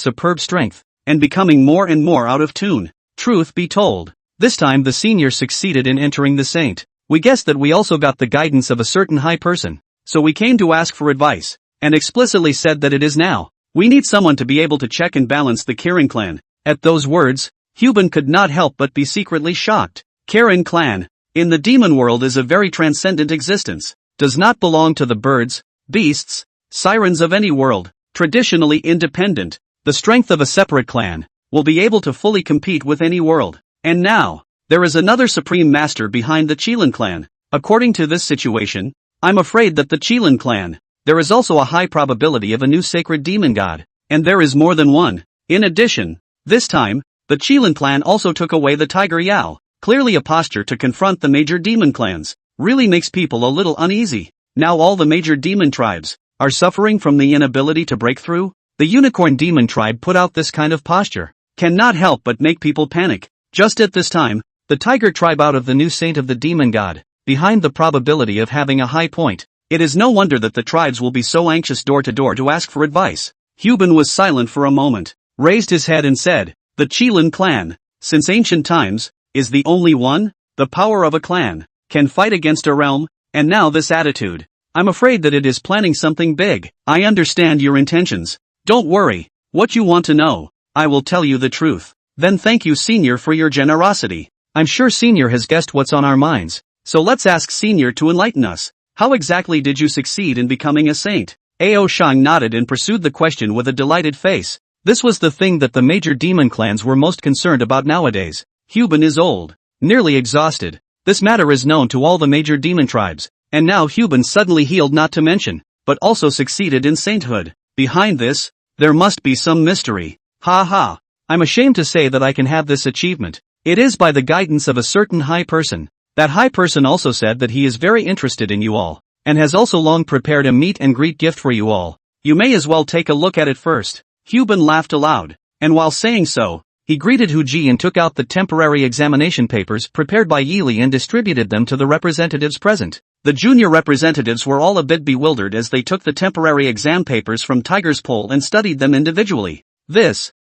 superb strength, and becoming more and more out of tune. Truth be told, this time the Senior succeeded in entering the saint. We guessed that we also got the guidance of a certain high person, so we came to ask for advice, and explicitly said that it is now. We need someone to be able to check and balance the Kirin clan. At those words, Huban could not help but be secretly shocked. Kirin clan, in the demon world is a very transcendent existence, does not belong to the birds, beasts, sirens of any world, traditionally independent. The strength of a separate clan will be able to fully compete with any world. And now, there is another supreme master behind the Qilin clan. According to this situation, I'm afraid that the Qilin clan, there is also a high probability of a new sacred demon god, and there is more than one. In addition, this time, the Qilin clan also took away the Tiger Yao, clearly a posture to confront the major demon clans, really makes people a little uneasy. Now all the major demon tribes are suffering from the inability to break through. The unicorn demon tribe put out this kind of posture, cannot help but make people panic. Just at this time, the tiger tribe out of the new saint of the demon god, behind the probability of having a high point. It is no wonder that the tribes will be so anxious door to door to ask for advice. Huban was silent for a moment, raised his head and said, the Qilin clan, since ancient times, is the only one. The power of a clan can fight against a realm, and now this attitude. I'm afraid that it is planning something big. I understand your intentions. Don't worry, what you want to know, I will tell you the truth. Then thank you Senior for your generosity. I'm sure Senior has guessed what's on our minds, so let's ask Senior to enlighten us. How exactly did you succeed in becoming a saint? Ao Shang nodded and pursued the question with a delighted face. This was the thing that the major demon clans were most concerned about nowadays. Huban is old, nearly exhausted. This matter is known to all the major demon tribes, and now Huban suddenly healed not to mention, but also succeeded in sainthood. Behind this, there must be some mystery. Ha ha. I'm ashamed to say that I can have this achievement. It is by the guidance of a certain high person. That high person also said that he is very interested in you all, and has also long prepared a meet and greet gift for you all. You may as well take a look at it first. Huban laughed aloud, and while saying so, he greeted Hu Ji and took out the temporary examination papers prepared by Yili and distributed them to the representatives present. The junior representatives were all a bit bewildered as they took the temporary exam papers from Tiger's Pole and studied them individually. This,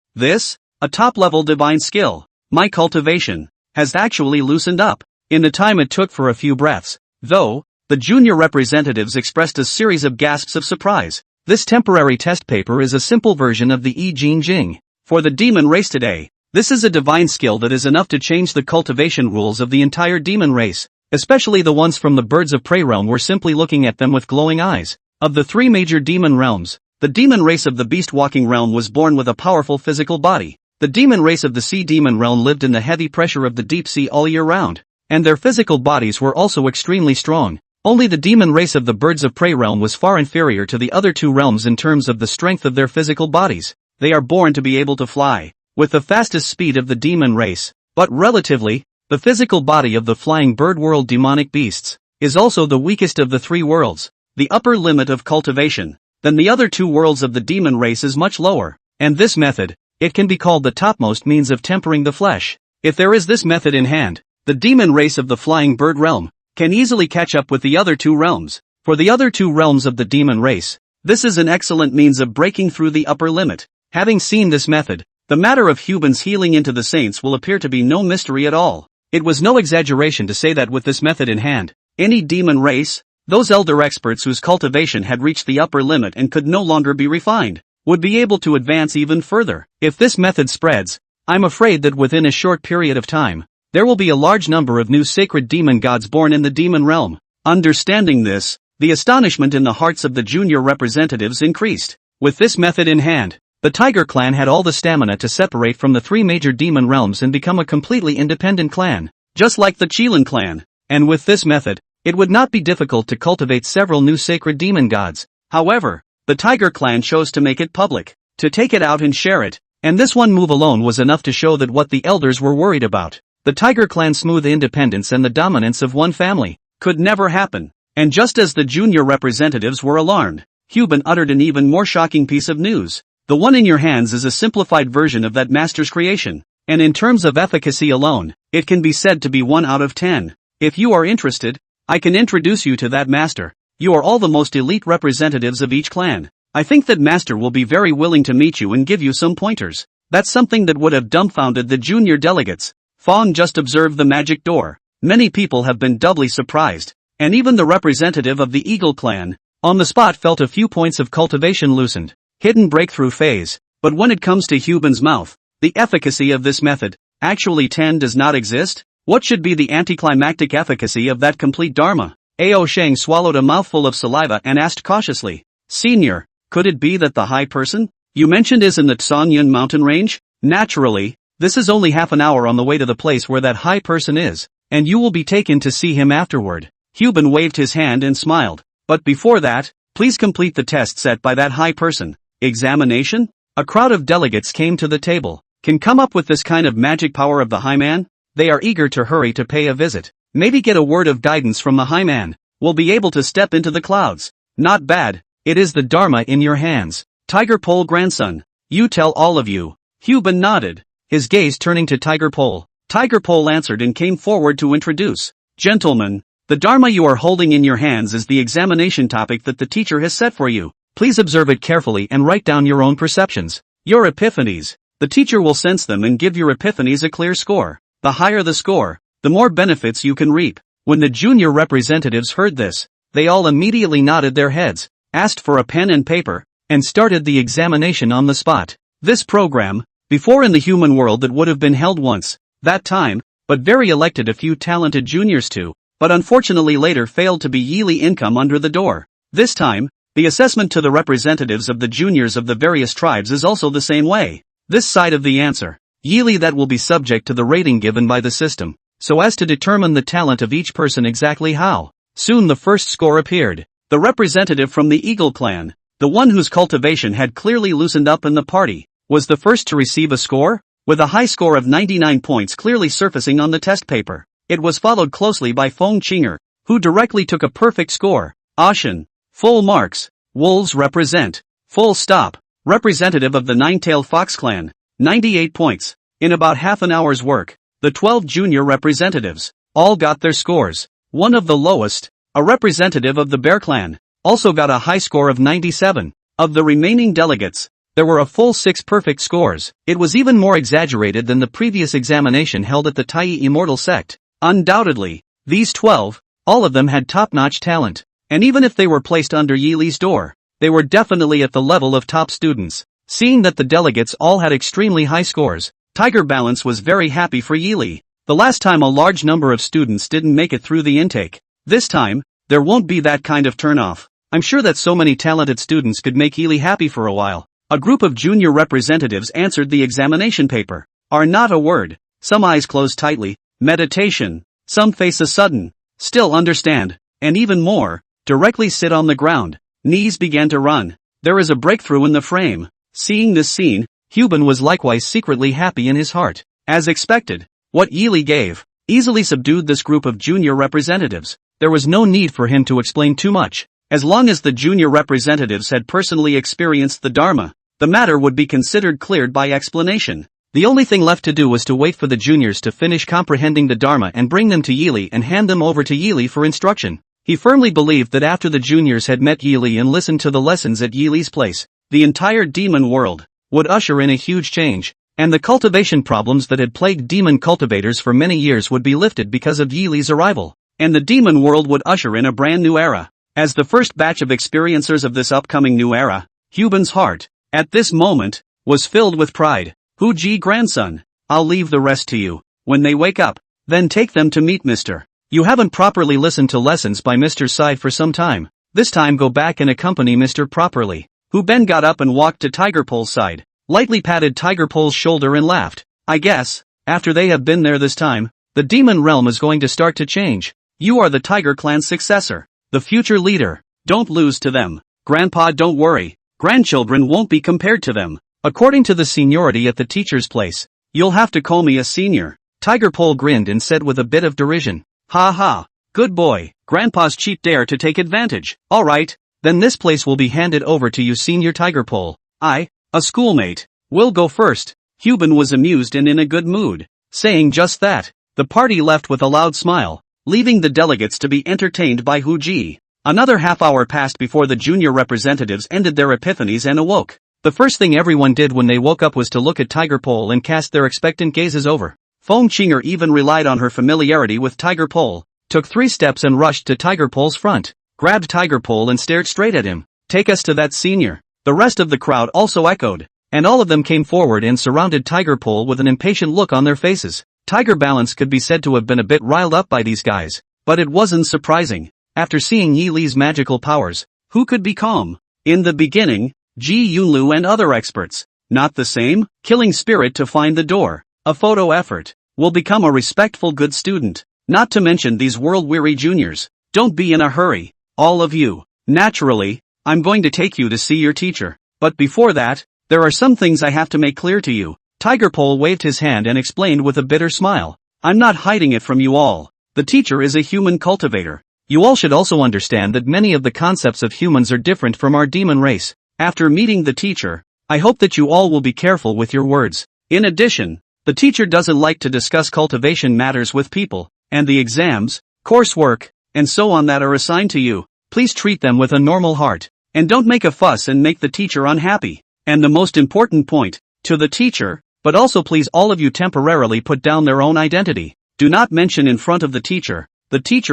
a top-level divine skill, my cultivation, has actually loosened up. In the time it took for a few breaths, though, the junior representatives expressed a series of gasps of surprise. This temporary test paper is a simple version of the I Jing Jing. For the demon race today, this is a divine skill that is enough to change the cultivation rules of the entire demon race, especially the ones from the birds of prey realm were simply looking at them with glowing eyes. Of the three major demon realms, the demon race of the beast-walking realm was born with a powerful physical body. The demon race of the sea demon realm lived in the heavy pressure of the deep sea all year round, and their physical bodies were also extremely strong. Only the demon race of the birds of prey realm was far inferior to the other two realms in terms of the strength of their physical bodies. They are born to be able to fly, with the fastest speed of the demon race, but relatively, the physical body of the flying bird world demonic beasts is also the weakest of the three worlds. The upper limit of cultivation, then the other two worlds of the demon race is much lower, and this method, it can be called the topmost means of tempering the flesh. If there is this method in hand, the demon race of the flying bird realm can easily catch up with the other two realms. For the other two realms of the demon race, this is an excellent means of breaking through the upper limit. Having seen this method, the matter of Huban's healing into the saints will appear to be no mystery at all. It was no exaggeration to say that with this method in hand, any demon race, Those elder experts whose cultivation had reached the upper limit and could no longer be refined, would be able to advance even further. If this method spreads, I'm afraid that within a short period of time, there will be a large number of new sacred demon gods born in the demon realm. Understanding this, the astonishment in the hearts of the junior representatives increased. With this method in hand, the Tiger clan had all the stamina to separate from the three major demon realms and become a completely independent clan, just like the Qilin clan. And with this method, it would not be difficult to cultivate several new sacred demon gods. However, the Tiger clan chose to make it public, to take it out and share it, and this one move alone was enough to show that what the elders were worried about, the Tiger clan's smooth independence and the dominance of one family, could never happen. And just as the junior representatives were alarmed, Hubin uttered an even more shocking piece of news. The one in your hands is a simplified version of that master's creation, and in terms of efficacy alone, it can be said to be 1 out of 10. If you are interested, I can introduce you to that master. You are all the most elite representatives of each clan. I think that master will be very willing to meet you and give you some pointers. That's something that would have dumbfounded the junior delegates. Fawn just observed the magic door. Many people have been doubly surprised, and even the representative of the Eagle clan, on the spot felt a few points of cultivation loosened. Hidden breakthrough phase. But when it comes to Hubin's mouth, the efficacy of this method, actually 10 does not exist? What should be the anticlimactic efficacy of that complete dharma? Ao Sheng swallowed a mouthful of saliva and asked cautiously, Senior, could it be that the high person you mentioned is in the Tsangyun mountain range? Naturally, this is only half an hour on the way to the place where that high person is, and you will be taken to see him afterward. Hubin waved his hand and smiled. But before that, please complete the test set by that high person. Examination? A crowd of delegates came to the table. Can come up with this kind of magic power of the high man? They are eager to hurry to pay a visit. Maybe get a word of guidance from the high man. Will be able to step into the clouds. Not bad. It is the Dharma in your hands. Tiger Pole grandson. You tell all of you. Hubin nodded, his gaze turning to Tiger Pole. Tiger Pole answered and came forward to introduce. Gentlemen, the Dharma you are holding in your hands is the examination topic that the teacher has set for you. Please observe it carefully and write down your own perceptions. Your epiphanies. The teacher will sense them and give your epiphanies a clear score. The higher the score, the more benefits you can reap. When the junior representatives heard this, they all immediately nodded their heads, asked for a pen and paper, and started the examination on the spot. This program, before in the human world that would have been held once, that time, but very elected a few talented juniors to, but unfortunately later failed to be yearly income under the door. This time, the assessment to the representatives of the juniors of the various tribes is also the same way. This side of the answer, yearly that will be subject to the rating given by the system, so as to determine the talent of each person exactly how. Soon the first score appeared. The representative from the Eagle clan, the one whose cultivation had clearly loosened up in the party, was the first to receive a score, with a high score of 99 points clearly surfacing on the test paper. It was followed closely by Feng Qinger, who directly took a perfect score. Ashen. Full marks. Wolves represent. Full stop. Representative of the Nine-Tailed Fox clan. 98 points. In about half an hour's work, the 12 junior representatives all got their scores. One of the lowest, a representative of the Bear clan, also got a high score of 97. Of the remaining delegates, there were a full 6 perfect scores. It was even more exaggerated than the previous examination held at the Tai Immortal sect. Undoubtedly, these 12, all of them had top-notch talent. And even if they were placed under Yi Li's door, they were definitely at the level of top students. Seeing that the delegates all had extremely high scores, Tiger Balance was very happy for Yi Li. The last time a large number of students didn't make it through the intake. This time, there won't be that kind of turnoff. I'm sure that so many talented students could make Yi Li happy for a while. A group of junior representatives answered the examination paper. Are not a word. Some eyes closed tightly. Meditation. Some face a sudden. Still understand. And even more. Directly sit on the ground. Knees began to run. There is a breakthrough in the frame. Seeing this scene, Hubin was likewise secretly happy in his heart. As expected, what Yi Li gave easily subdued this group of junior representatives. There was no need for him to explain too much. As long as the junior representatives had personally experienced the Dharma, the matter would be considered cleared by explanation. The only thing left to do was to wait for the juniors to finish comprehending the Dharma and bring them to Yi Li and hand them over to Yi Li for instruction. He firmly believed that after the juniors had met Yi Li and listened to the lessons at Yi Li's place, the entire demon world would usher in a huge change, and the cultivation problems that had plagued demon cultivators for many years would be lifted because of Yi Li's arrival, and the demon world would usher in a brand new era. As the first batch of experiencers of this upcoming new era, Hubin's heart, at this moment, was filled with pride. Huji grandson, I'll leave the rest to you. When they wake up, then take them to meet Mr. You haven't properly listened to lessons by Mr. Side for some time. This time go back and accompany Mr. properly. Hu Ben got up and walked to Tiger Pole's side, lightly patted Tiger Pole's shoulder and laughed. I guess, after they have been there this time, the demon realm is going to start to change. You are the Tiger Clan's successor, the future leader. Don't lose to them. Grandpa, don't worry. Grandchildren won't be compared to them. According to the seniority at the teacher's place, you'll have to call me a senior. Tiger Pole grinned and said with a bit of derision. Ha ha. Good boy. Grandpa's cheap dare to take advantage. Alright, then this place will be handed over to you, Senior Tiger Pole. I, a schoolmate, will go first. Hubin was amused and in a good mood. Saying just that, the party left with a loud smile, leaving the delegates to be entertained by Huji. Another half hour passed before the junior representatives ended their epiphanies and awoke. The first thing everyone did when they woke up was to look at Tiger Pole and cast their expectant gazes over. Feng Qinger even relied on her familiarity with Tiger Pole, took 3 steps and rushed to Tiger Pole's front, grabbed Tiger Pole and stared straight at him. Take us to that senior. The rest of the crowd also echoed, and all of them came forward and surrounded Tiger Pole with an impatient look on their faces. Tiger Balance could be said to have been a bit riled up by these guys, but it wasn't surprising. After seeing Yi Li's magical powers, who could be calm? In the beginning, Ji Yunlu and other experts, not the same, killing spirit to find the door, a photo effort, will become a respectful good student, not to mention these world-weary juniors. Don't be in a hurry, all of you. Naturally, I'm going to take you to see your teacher, but before that, there are some things I have to make clear to you. Tiger Pole waved his hand and explained with a bitter smile. I'm not hiding it from you all. The teacher is a human cultivator. You all should also understand that many of the concepts of humans are different from our demon race. After meeting the teacher, I hope that you all will be careful with your words. In addition, the teacher doesn't like to discuss cultivation matters with people, and the exams, coursework, and so on that are assigned to you. Please treat them with a normal heart, and don't make a fuss and make the teacher unhappy. And the most important point, to the teacher, but also please all of you temporarily put down their own identity. Do not mention in front of the teacher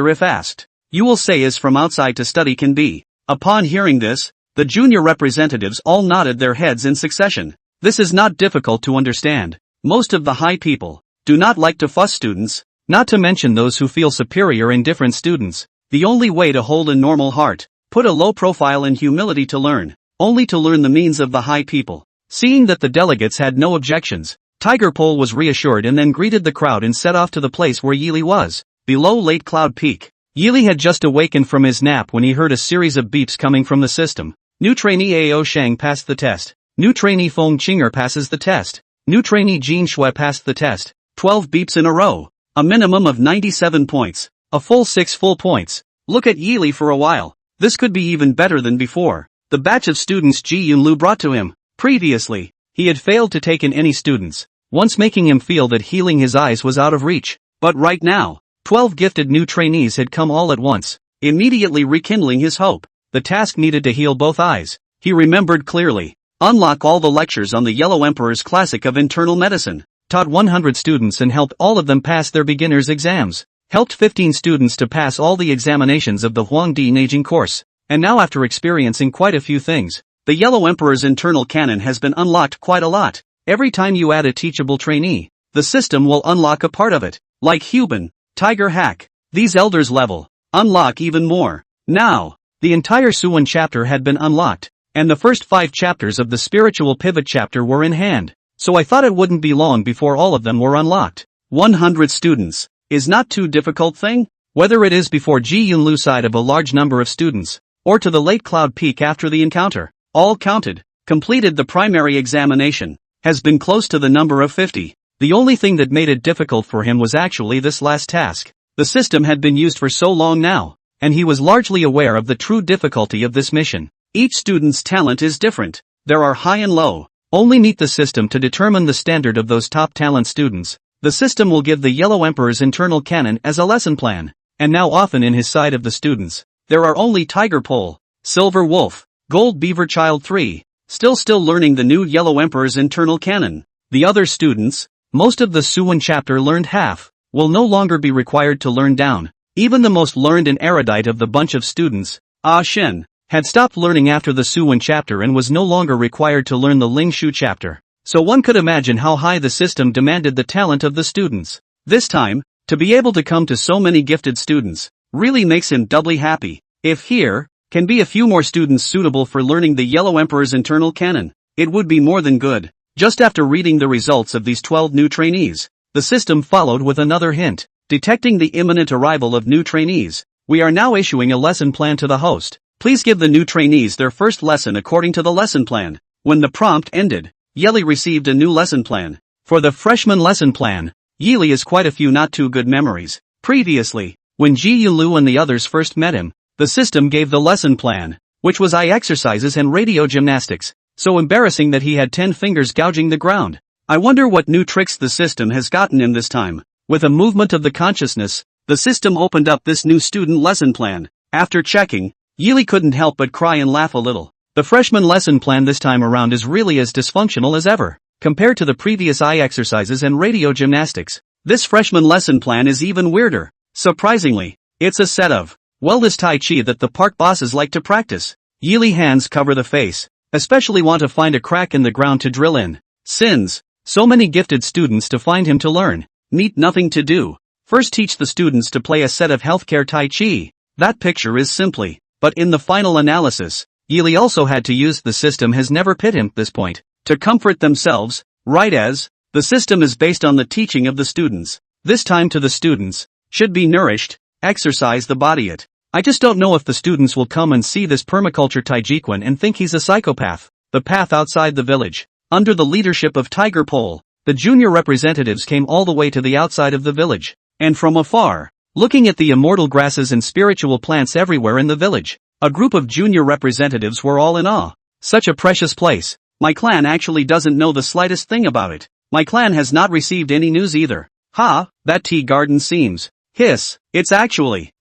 if asked. You will say is from outside to study can be. Upon hearing this, the junior representatives all nodded their heads in succession. This is not difficult to understand. Most of the high people do not like to fuss students, not to mention those who feel superior in different students. The only way to hold a normal heart, put a low profile and humility to learn, only to learn the means of the high people. Seeing that the delegates had no objections, Tiger Pole was reassured and then greeted the crowd and set off to the place where Yili was, below Late Cloud Peak. Yili had just awakened from his nap when he heard a series of beeps coming from the system. New trainee Ao Shang passed the test. New trainee Feng Qinger passes the test. New trainee Jin Shui passed the test. 12 beeps in a row. A minimum of 97 points. A full 6 full points. Look at Yili for a while. This could be even better than before. The batch of students Ji Yunlu brought to him. Previously, he had failed to take in any students, once making him feel that healing his eyes was out of reach. But right now, 12 gifted new trainees had come all at once, immediately rekindling his hope. The task needed to heal both eyes. He remembered clearly. Unlock all the lectures on the Yellow Emperor's Classic of Internal Medicine. Taught 100 students and helped all of them pass their beginner's exams. Helped 15 students to pass all the examinations of the Huangdi Neijing course. And now after experiencing quite a few things, the Yellow Emperor's internal canon has been unlocked quite a lot. Every time you add a teachable trainee, the system will unlock a part of it. Like Hubin, Tiger Hack, these elders level, unlock even more. Now, the entire Suwon chapter had been unlocked, and the first 5 chapters of the spiritual pivot chapter were in hand, so I thought it wouldn't be long before all of them were unlocked. 100 students, is not too difficult thing? Whether it is before Ji Yunlu side of a large number of students, or to the Late Cloud Peak after the encounter, all counted, completed the primary examination, has been close to the number of 50. The only thing that made it difficult for him was actually this last task. The system had been used for so long now, and he was largely aware of the true difficulty of this mission. Each student's talent is different. There are high and low. Only meet the system to determine the standard of those top talent students. The system will give the Yellow Emperor's internal canon as a lesson plan. And now often in his side of the students, there are only Tiger Pole, Silver Wolf, Gold Beaver Child 3, still learning the new Yellow Emperor's internal canon. The other students, most of the Suwon chapter learned half, will no longer be required to learn down. Even the most learned and erudite of the bunch of students, Shen, had stopped learning after the Suwen chapter and was no longer required to learn the Ling Shu chapter. So one could imagine how high the system demanded the talent of the students. This time, to be able to come to so many gifted students, really makes him doubly happy. If here can be a few more students suitable for learning the Yellow Emperor's internal canon, it would be more than good. Just after reading the results of these 12 new trainees, the system followed with another hint. Detecting the imminent arrival of new trainees, we are now issuing a lesson plan to the host. Please give the new trainees their first lesson according to the lesson plan. When the prompt ended, Yeli received a new lesson plan. For the freshman lesson plan, Yili has quite a few not too good memories. Previously, when Ji Yulu and the others first met him, the system gave the lesson plan, which was eye exercises and radio gymnastics, so embarrassing that he had 10 fingers gouging the ground. I wonder what new tricks the system has gotten him this time. With a movement of the consciousness, the system opened up this new student lesson plan. After checking, Yili couldn't help but cry and laugh a little. The freshman lesson plan this time around is really as dysfunctional as ever. Compared to the previous eye exercises and radio gymnastics, this freshman lesson plan is even weirder. Surprisingly, it's a set of wellness tai chi that the park bosses like to practice. Yili hands cover the face, especially want to find a crack in the ground to drill in. Sins, so many gifted students to find him to learn. Neat nothing to do. First teach the students to play a set of healthcare tai chi. That picture is simply, but in the final analysis, Yili also had to use the system has never pit him this point, to comfort themselves, right as, the system is based on the teaching of the students. This time to the students, should be nourished, exercise the body it. I just don't know if the students will come and see this permaculture Taijiquan and think he's a psychopath. The path outside the village. Under the leadership of Tiger Pole, the junior representatives came all the way to the outside of the village, and from afar, looking at the immortal grasses and spiritual plants everywhere in the village, a group of junior representatives were all in awe. Such a precious place. My clan actually doesn't know the slightest thing about it. My clan has not received any news either. Ha, that tea garden seems. Hiss, it's actually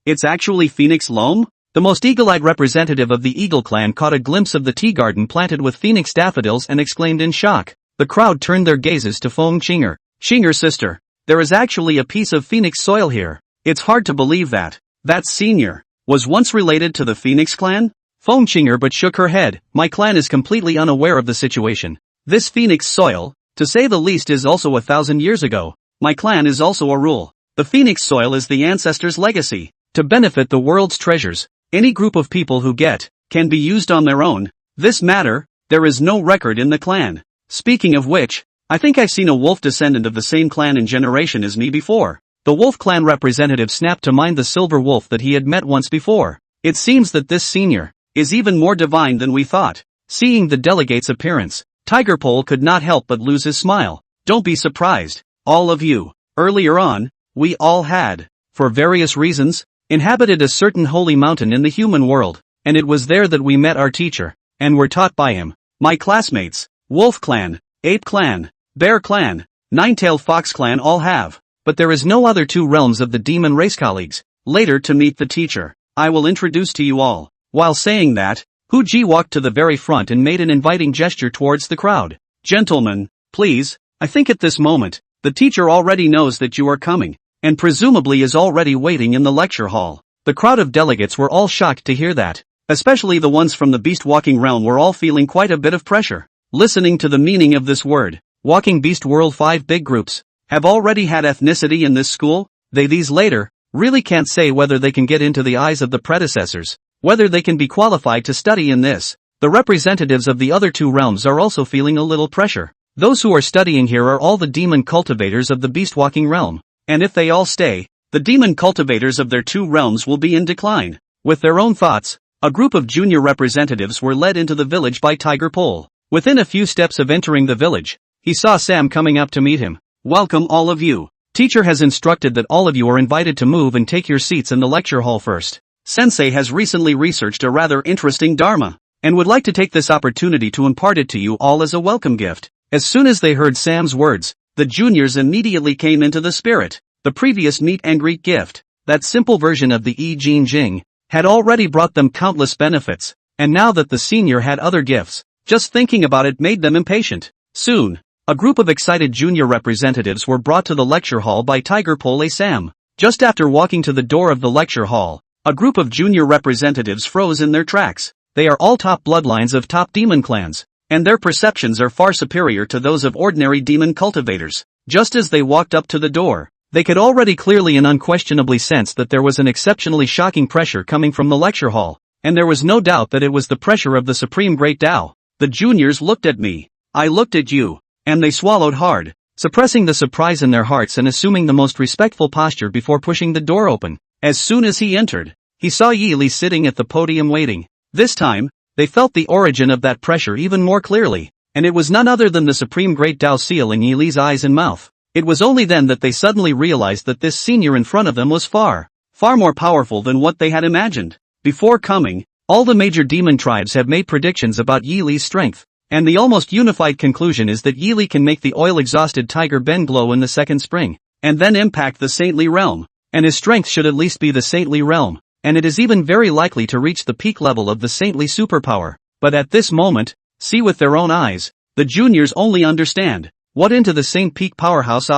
Phoenix Loam? The most eagle-eyed representative of the Eagle clan caught a glimpse of the tea garden planted with phoenix daffodils and exclaimed in shock. The crowd turned their gazes to Feng Qinger. Qinger sister, there is actually a piece of phoenix soil here. It's hard to believe that senior was once related to the Phoenix clan? Feng Qinger but shook her head. My clan is completely unaware of the situation. This phoenix soil, to say the least, is also 1,000 years ago. My clan is also a rule. The phoenix soil is the ancestors' legacy. To benefit the world's treasures, any group of people who can be used on their own. This matter, there is no record in the clan. Speaking of which, I think I've seen a wolf descendant of the same clan and generation as me before. The wolf clan representative snapped to mind the silver wolf that he had met once before. It seems that this senior is even more divine than we thought. Seeing the delegate's appearance, Tiger Pole could not help but lose his smile. Don't be surprised, all of you. Earlier on, we all had, for various reasons, inhabited a certain holy mountain in the human world, and it was there that we met our teacher, and were taught by him. My classmates, Wolf Clan, Ape Clan, Bear Clan, Nine-Tailed Fox Clan all have, but there is no other two realms of the demon race colleagues. Later to meet the teacher, I will introduce to you all. While saying that, Hu Ji walked to the very front and made an inviting gesture towards the crowd. Gentlemen, please, I think at this moment, the teacher already knows that you are coming, and presumably is already waiting in the lecture hall. The crowd of delegates were all shocked to hear that. Especially the ones from the beast-walking realm were all feeling quite a bit of pressure. Listening to the meaning of this word, walking beast world, 5 big groups have already had ethnicity in this school. These later really can't say whether they can get into the eyes of the predecessors, whether they can be qualified to study in this. The representatives of the other two realms are also feeling a little pressure. Those who are studying here are all the demon cultivators of the beast-walking realm, and if they all stay, the demon cultivators of their two realms will be in decline. With their own thoughts, a group of junior representatives were led into the village by Tiger Pole. Within a few steps of entering the village, he saw Sam coming up to meet him. Welcome all of you. Teacher has instructed that all of you are invited to move and take your seats in the lecture hall first. Sensei has recently researched a rather interesting dharma, and would like to take this opportunity to impart it to you all as a welcome gift. As soon as they heard Sam's words, the juniors immediately came into the spirit. The previous meet and greet gift, that simple version of the I Jin Jing, had already brought them countless benefits, and now that the senior had other gifts, just thinking about it made them impatient. Soon, a group of excited junior representatives were brought to the lecture hall by Tiger Pole Sam. Just after walking to the door of the lecture hall, A group of junior representatives froze in their tracks. They are all top bloodlines of top demon clans, and their perceptions are far superior to those of ordinary demon cultivators. Just as they walked up to the door, they could already clearly and unquestionably sense that there was an exceptionally shocking pressure coming from the lecture hall, and there was no doubt that it was the pressure of the Supreme Great Tao. The juniors looked at me. I looked at you. And they swallowed hard, suppressing the surprise in their hearts and assuming the most respectful posture before pushing the door open. As soon as he entered, he saw Yi Li sitting at the podium waiting. This time, they felt the origin of that pressure even more clearly, and it was none other than the Supreme Great Tao seal in Yi Li's eyes and mouth. It was only then that they suddenly realized that this senior in front of them was far more powerful than what they had imagined. Before coming, all the major demon tribes have made predictions about Yi Li's strength, and the almost unified conclusion is that Yi Li can make the oil-exhausted tiger Ben glow in the second spring, and then impact the saintly realm, and his strength should at least be the saintly realm, and it is even very likely to reach the peak level of the saintly superpower. But at this moment, see with their own eyes, the juniors only understand what into the saint peak powerhouse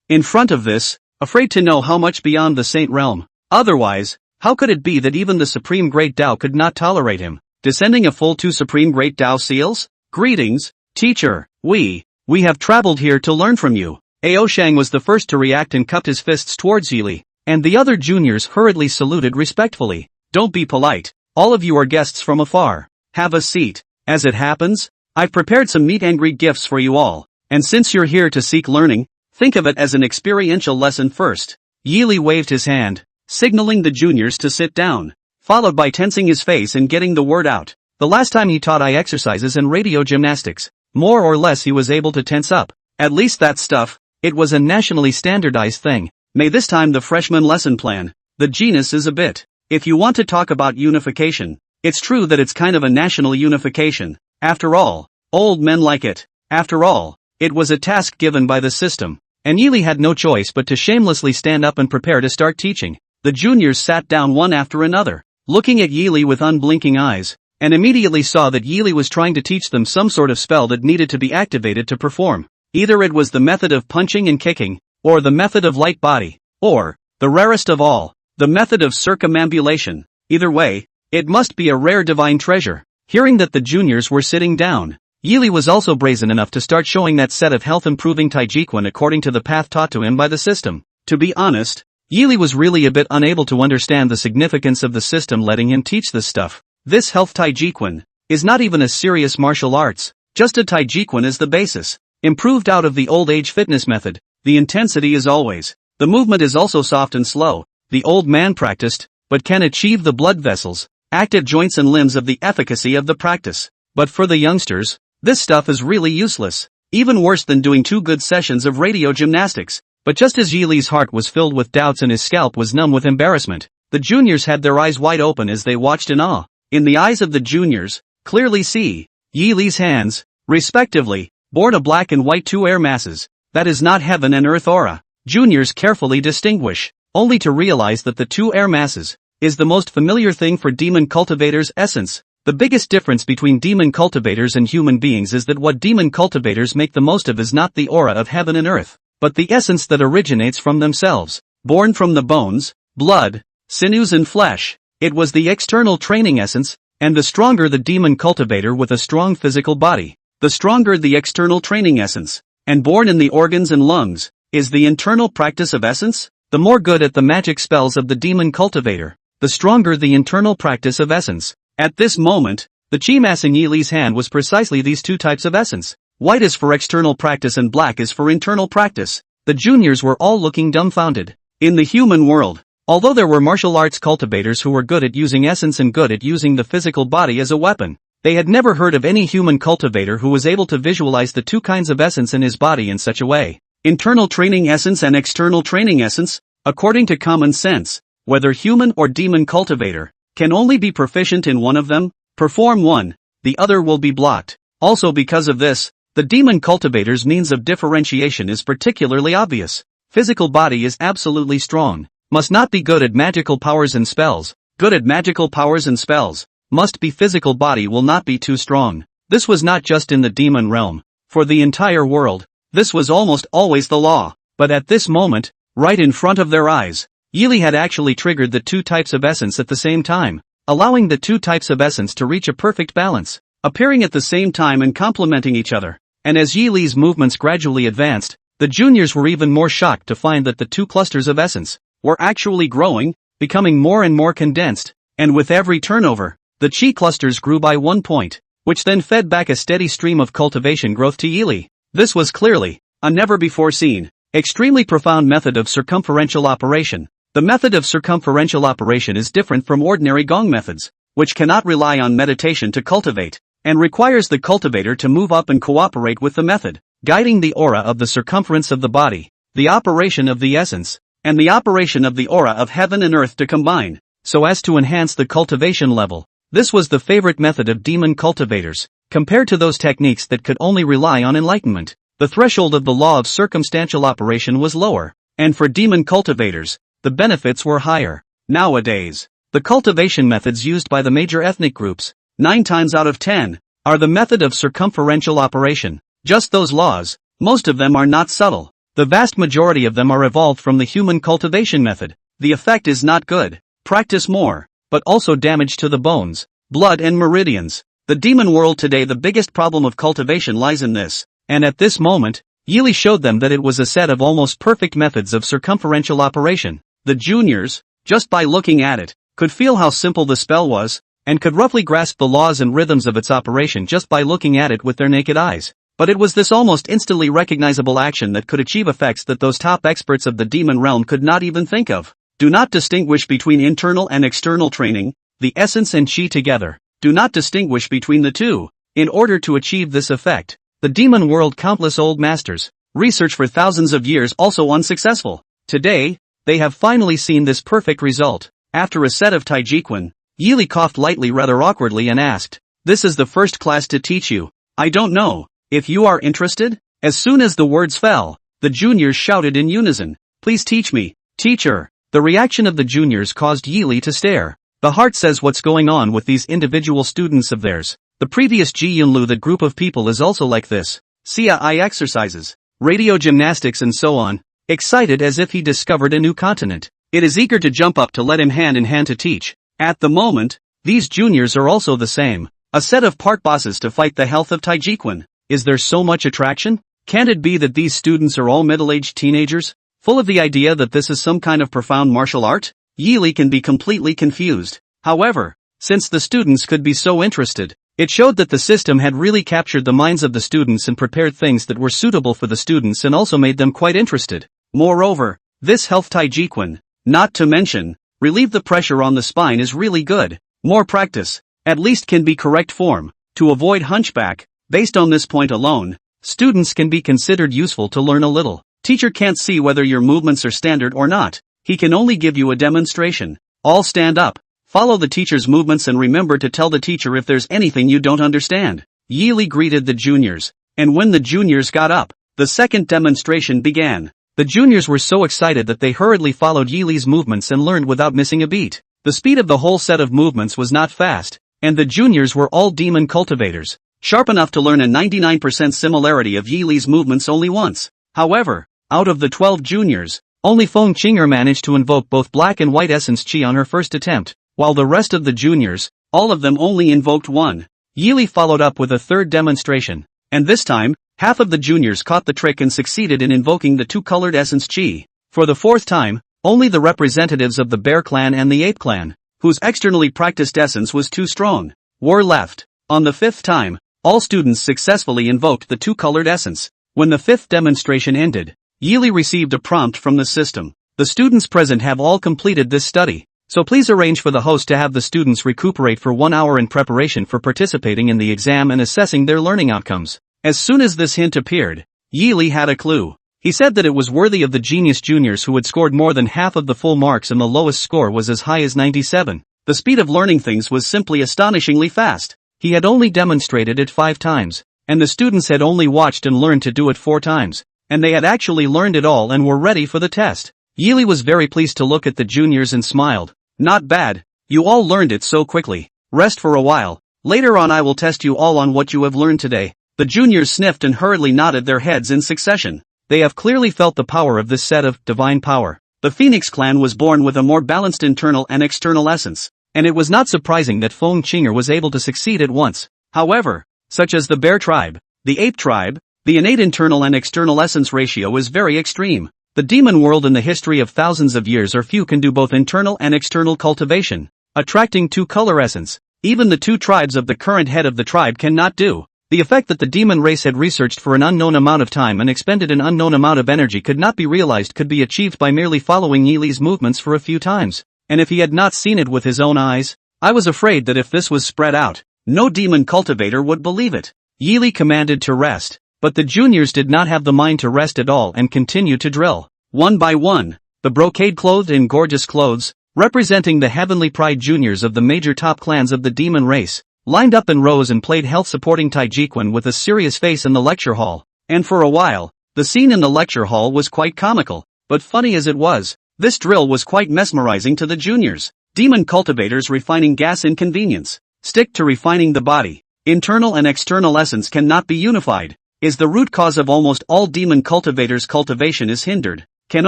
in front of this, afraid to know how much beyond the saint realm. Otherwise, how could it be that even the Supreme Great Tao could not tolerate him, descending a full 2 Supreme Great Tao seals? Greetings, teacher. We have traveled here to learn from you. Aoshang was the first to react and cupped his fists towards Yi Li, and the other juniors hurriedly saluted respectfully. Don't be polite. All of you are guests from afar. Have a seat. As it happens, I've prepared some meet and greet gifts for you all, and since you're here to seek learning, think of it as an experiential lesson first. Yi Li waved his hand, signaling the juniors to sit down, followed by tensing his face and getting the word out. The last time he taught eye exercises and radio gymnastics, more or less he was able to tense up. At least that stuff, it was a nationally standardized thing. May this time the freshman lesson plan, the genus is a bit. If you want to talk about unification, it's true that it's kind of a national unification. After all, old men like it. After all, it was a task given by the system, and Yi Li had no choice but to shamelessly stand up and prepare to start teaching. The juniors sat down one after another, looking at Yi Li with unblinking eyes, and immediately saw that Yi Li was trying to teach them some sort of spell that needed to be activated to perform. Either it was the method of punching and kicking, or the method of light body, or, the rarest of all, the method of circumambulation. Either way, it must be a rare divine treasure. Hearing that the juniors were sitting down, Yi Li was also brazen enough to start showing that set of health-improving Taijiquan according to the path taught to him by the system. To be honest, Yi Li was really a bit unable to understand the significance of the system letting him teach this stuff. This health Taijiquan is not even a serious martial arts, just a Taijiquan is the basis, improved out of the old age fitness method. The intensity is always, the movement is also soft and slow. The old man practiced, but can achieve the blood vessels, active joints and limbs of the efficacy of the practice. But for the youngsters, this stuff is really useless, even worse than doing 2 good sessions of radio gymnastics. But just as Yi Li's heart was filled with doubts and his scalp was numb with embarrassment, the juniors had their eyes wide open as they watched in awe. In the eyes of the juniors, clearly see, Yi Li's hands, respectively, born a black and white 2 air masses, that is not heaven and earth aura. Juniors carefully distinguish, only to realize that the 2 air masses is the most familiar thing for demon cultivators' essence. The biggest difference between demon cultivators and human beings is that what demon cultivators make the most of is not the aura of heaven and earth, but the essence that originates from themselves, born from the bones, blood, sinews and flesh. It was the external training essence, and the stronger the demon cultivator with a strong physical body, the stronger the external training essence, and born in the organs and lungs, is the internal practice of essence. The more good at the magic spells of the demon cultivator, the stronger the internal practice of essence. At this moment, the chi mass in Yi Li's hand was precisely these 2 types of essence. White is for external practice and black is for internal practice. The juniors were all looking dumbfounded. In the human world, although there were martial arts cultivators who were good at using essence and good at using the physical body as a weapon, they had never heard of any human cultivator who was able to visualize the 2 kinds of essence in his body in such a way. Internal training essence and external training essence, according to common sense, whether human or demon cultivator, can only be proficient in one of them. Perform one, the other will be blocked. Also because of this, the demon cultivator's means of differentiation is particularly obvious. Physical body is absolutely strong, must not be good at magical powers and spells. Good at magical powers and spells, must be physical body will not be too strong. This was not just in the demon realm. For the entire world, this was almost always the law. But at this moment, right in front of their eyes, Yili had actually triggered the two types of essence at the same time, allowing the two types of essence to reach a perfect balance, appearing at the same time and complementing each other. And as Yili's movements gradually advanced, the juniors were even more shocked to find that the two clusters of essence were actually growing, becoming more and more condensed, and with every turnover, the chi clusters grew by 1 point, which then fed back a steady stream of cultivation growth to Yili. This was clearly a never-before-seen, extremely profound method of circumferential operation. The method of circumferential operation is different from ordinary gong methods, which cannot rely on meditation to cultivate, and requires the cultivator to move up and cooperate with the method, guiding the aura of the circumference of the body, the operation of the essence, and the operation of the aura of heaven and earth to combine, so as to enhance the cultivation level. This was the favorite method of demon cultivators, compared to those techniques that could only rely on enlightenment. The threshold of the law of circumstantial operation was lower, and for demon cultivators, the benefits were higher. Nowadays, the cultivation methods used by the major ethnic groups, 9 times out of 10, are the method of circumferential operation. Just those laws, most of them are not subtle. The vast majority of them are evolved from the human cultivation method. The effect is not good. Practice more, but also damage to the bones, blood and meridians. The demon world today, the biggest problem of cultivation lies in this, and at this moment, Yili showed them that it was a set of almost perfect methods of circumferential operation. The juniors, just by looking at it, could feel how simple the spell was, and could roughly grasp the laws and rhythms of its operation just by looking at it with their naked eyes. But it was this almost instantly recognizable action that could achieve effects that those top experts of the demon realm could not even think of. Do not distinguish between internal and external training, the essence and chi together. Do not distinguish between the two. In order to achieve this effect, the demon world countless old masters, research for thousands of years also unsuccessful. Today, they have finally seen this perfect result. After a set of Taijiquan, Yili coughed lightly rather awkwardly and asked, "This is the first class to teach you. I don't know if you are interested?" As soon as the words fell, the juniors shouted in unison, "Please teach me, teacher." The reaction of the juniors caused Yili to stare. The heart says what's going on with these individual students of theirs. The previous Ji Yunlu, the group of people is also like this. Sia I exercises, radio gymnastics and so on, excited as if he discovered a new continent. It is eager to jump up to let him hand in hand to teach. At the moment, these juniors are also the same. A set of part bosses to fight the health of Taijiquan. Is there so much attraction? Can't it be that these students are all middle-aged teenagers, full of the idea that this is some kind of profound martial art? Yili can be completely confused. However, since the students could be so interested, it showed that the system had really captured the minds of the students and prepared things that were suitable for the students and also made them quite interested. Moreover, this health Taijiquan, not to mention, relieve the pressure on the spine, is really good. More practice, at least, can be correct form, to avoid hunchback. Based on this point alone, students can be considered useful to learn a little. Teacher can't see whether your movements are standard or not. He can only give you a demonstration. All stand up, follow the teacher's movements and remember to tell the teacher if there's anything you don't understand. Yili greeted the juniors, and when the juniors got up, the second demonstration began. The juniors were so excited that they hurriedly followed Yili's movements and learned without missing a beat. The speed of the whole set of movements was not fast, and the juniors were all demon cultivators, sharp enough to learn a 99% similarity of Yili's movements only once. However, out of the 12 juniors, only Feng Qinger managed to invoke both black and white essence chi on her first attempt, while the rest of the juniors, all of them, only invoked one. Yili followed up with a third demonstration, and this time, half of the juniors caught the trick and succeeded in invoking the two-colored essence chi. For the fourth time, only the representatives of the Bear Clan and the Ape Clan, whose externally practiced essence was too strong, were left. On the fifth time, all students successfully invoked the two-colored essence. When the fifth demonstration ended, Yili received a prompt from the system. The students present have all completed this study, so please arrange for the host to have the students recuperate for 1 hour in preparation for participating in the exam and assessing their learning outcomes. As soon as this hint appeared, Yili had a clue. He said that it was worthy of the genius juniors who had scored more than half of the full marks, and the lowest score was as high as 97. The speed of learning things was simply astonishingly fast. He had only demonstrated it 5 times, and the students had only watched and learned to do it 4 times. And they had actually learned it all and were ready for the test. Yili was very pleased to look at the juniors and smiled. "Not bad. You all learned it so quickly. Rest for a while. Later on I will test you all on what you have learned today." The juniors sniffed and hurriedly nodded their heads in succession. They have clearly felt the power of this set of divine power. The Phoenix clan was born with a more balanced internal and external essence, and it was not surprising that Feng Qinger was able to succeed at once. However, such as the bear tribe, the ape tribe, the innate internal and external essence ratio is very extreme. The demon world in the history of thousands of years or few can do both internal and external cultivation, attracting two-color essence. Even the two tribes of the current head of the tribe cannot do. The effect that the demon race had researched for an unknown amount of time and expended an unknown amount of energy could not be realized could be achieved by merely following Yi Li's movements for a few times. And if he had not seen it with his own eyes, I was afraid that if this was spread out, no demon cultivator would believe it. Yi Li commanded to rest, but the juniors did not have the mind to rest at all and continued to drill. One by one, the brocade-clothed in gorgeous clothes, representing the heavenly pride juniors of the major top clans of the demon race, lined up in rows and played health-supporting Taijiquan with a serious face in the lecture hall. And for a while, the scene in the lecture hall was quite comical, but funny as it was, this drill was quite mesmerizing to the juniors. Demon cultivators refining gas inconvenience. Stick to refining the body. Internal and external essence cannot be unified. Is the root cause of almost all demon cultivators' cultivation is hindered. Can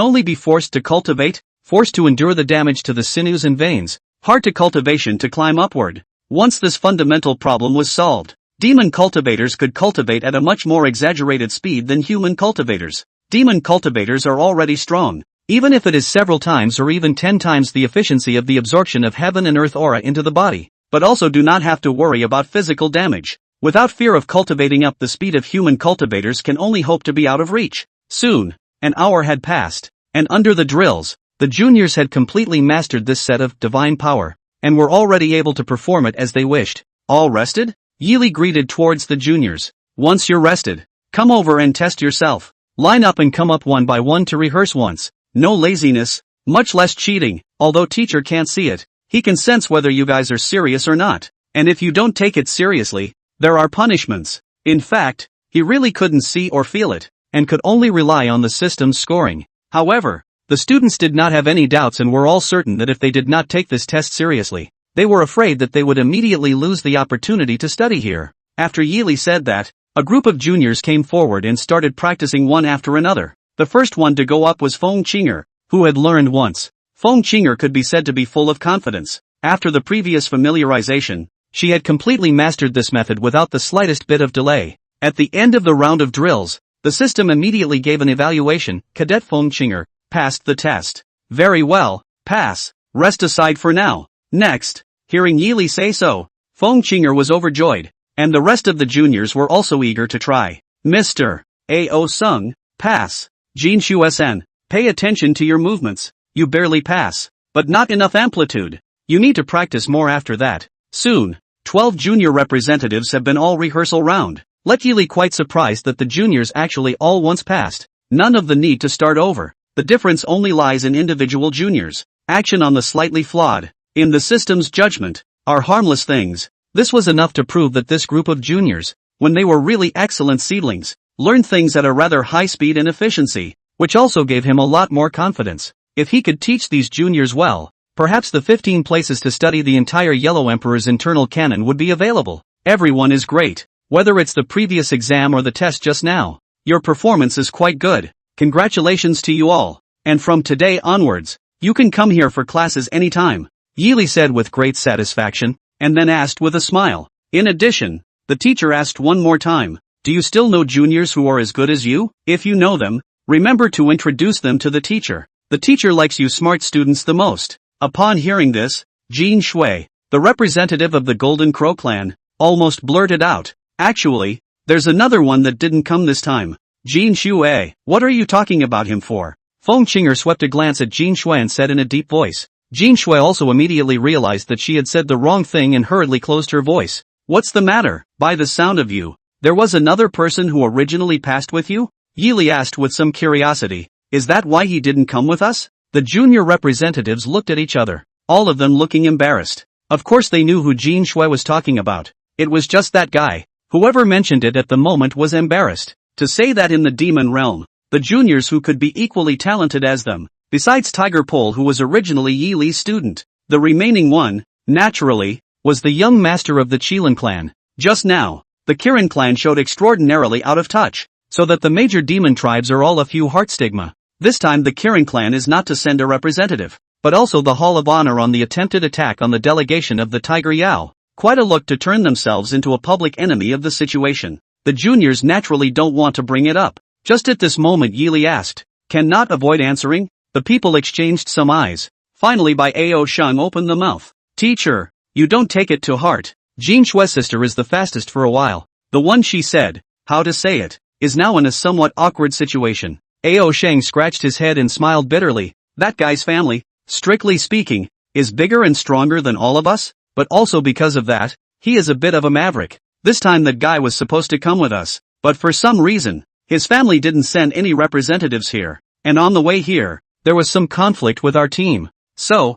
only be forced to cultivate, forced to endure the damage to the sinews and veins. Hard to cultivation to climb upward. Once this fundamental problem was solved, demon cultivators could cultivate at a much more exaggerated speed than human cultivators. Demon cultivators are already strong, even if it is several times or even 10 times the efficiency of the absorption of heaven and earth aura into the body, but also do not have to worry about physical damage. Without fear of cultivating up the speed of human cultivators can only hope to be out of reach. Soon, an hour had passed, and under the drills, the juniors had completely mastered this set of divine power, and were already able to perform it as they wished. All rested? Yi Li greeted towards the juniors. Once you're rested, come over and test yourself. Line up and come up one by one to rehearse once. No laziness, much less cheating. Although teacher can't see it, he can sense whether you guys are serious or not. And if you don't take it seriously, there are punishments. In fact, he really couldn't see or feel it, and could only rely on the system's scoring. However, the students did not have any doubts and were all certain that if they did not take this test seriously, they were afraid that they would immediately lose the opportunity to study here. After Yi Li said that, a group of juniors came forward and started practicing one after another. The first one to go up was Feng Qinger, who had learned once. Feng Qinger could be said to be full of confidence. After the previous familiarization, she had completely mastered this method without the slightest bit of delay. At the end of the round of drills, the system immediately gave an evaluation. Cadet Feng Qinger passed the test. Very well, pass. Rest aside for now. Next, hearing Yi Li say so, Feng Qinger was overjoyed, and the rest of the juniors were also eager to try. Mr. A.O. Sung, pass. Jin Shu SN, pay attention to your movements. You barely pass, but not enough amplitude. You need to practice more after that. Soon, 12 junior representatives have been all rehearsal round. Let Yi Li quite surprised that the juniors actually all once passed. None of the need to start over. The difference only lies in individual juniors. Action on the slightly flawed, in the system's judgment, are harmless things. This was enough to prove that this group of juniors, when they were really excellent seedlings, learned things at a rather high speed and efficiency, which also gave him a lot more confidence. If he could teach these juniors well, perhaps the 15 places to study the entire Yellow Emperor's internal canon would be available. Everyone is great, whether it's the previous exam or the test just now. Your performance is quite good. Congratulations to you all. And from today onwards, you can come here for classes anytime. Yi Li said with great satisfaction, and then asked with a smile. In addition, the teacher asked one more time, do you still know juniors who are as good as you? If you know them, remember to introduce them to the teacher. The teacher likes you smart students the most. Upon hearing this, Jin Shui, the representative of the Golden Crow clan, almost blurted out, actually, there's another one that didn't come this time. Jin Shui, what are you talking about him for? Feng Qinger swept a glance at Jin Shui and said in a deep voice. Jin Shui also immediately realized that she had said the wrong thing and hurriedly closed her voice. What's the matter? By the sound of you, there was another person who originally passed with you? Yi Li asked with some curiosity. Is that why he didn't come with us? The junior representatives looked at each other, all of them looking embarrassed. Of course they knew who Jin Shui was talking about. It was just that guy. Whoever mentioned it at the moment was embarrassed. To say that in the demon realm, the juniors who could be equally talented as them, besides Tiger Pole who was originally Yi Li's student, the remaining one, naturally, was the young master of the Qilin clan. Just now, the Kirin clan showed extraordinarily out of touch, so that the major demon tribes are all a few heart stigma. This time the Kirin clan is not to send a representative, but also the Hall of Honor on the attempted attack on the delegation of the Tiger Yao. Quite a look to turn themselves into a public enemy of the situation. The juniors naturally don't want to bring it up. Just at this moment Yili asked, cannot avoid answering. The people exchanged some eyes. Finally by Ao Shang opened the mouth. Teacher, you don't take it to heart. Jin Shue's sister is the fastest for a while. The one she said, how to say it, is now in a somewhat awkward situation. Ao Shang scratched his head and smiled bitterly. That guy's family, strictly speaking, is bigger and stronger than all of us, but also because of that, he is a bit of a maverick. This time that guy was supposed to come with us, but for some reason, his family didn't send any representatives here, and on the way here, there was some conflict with our team. So,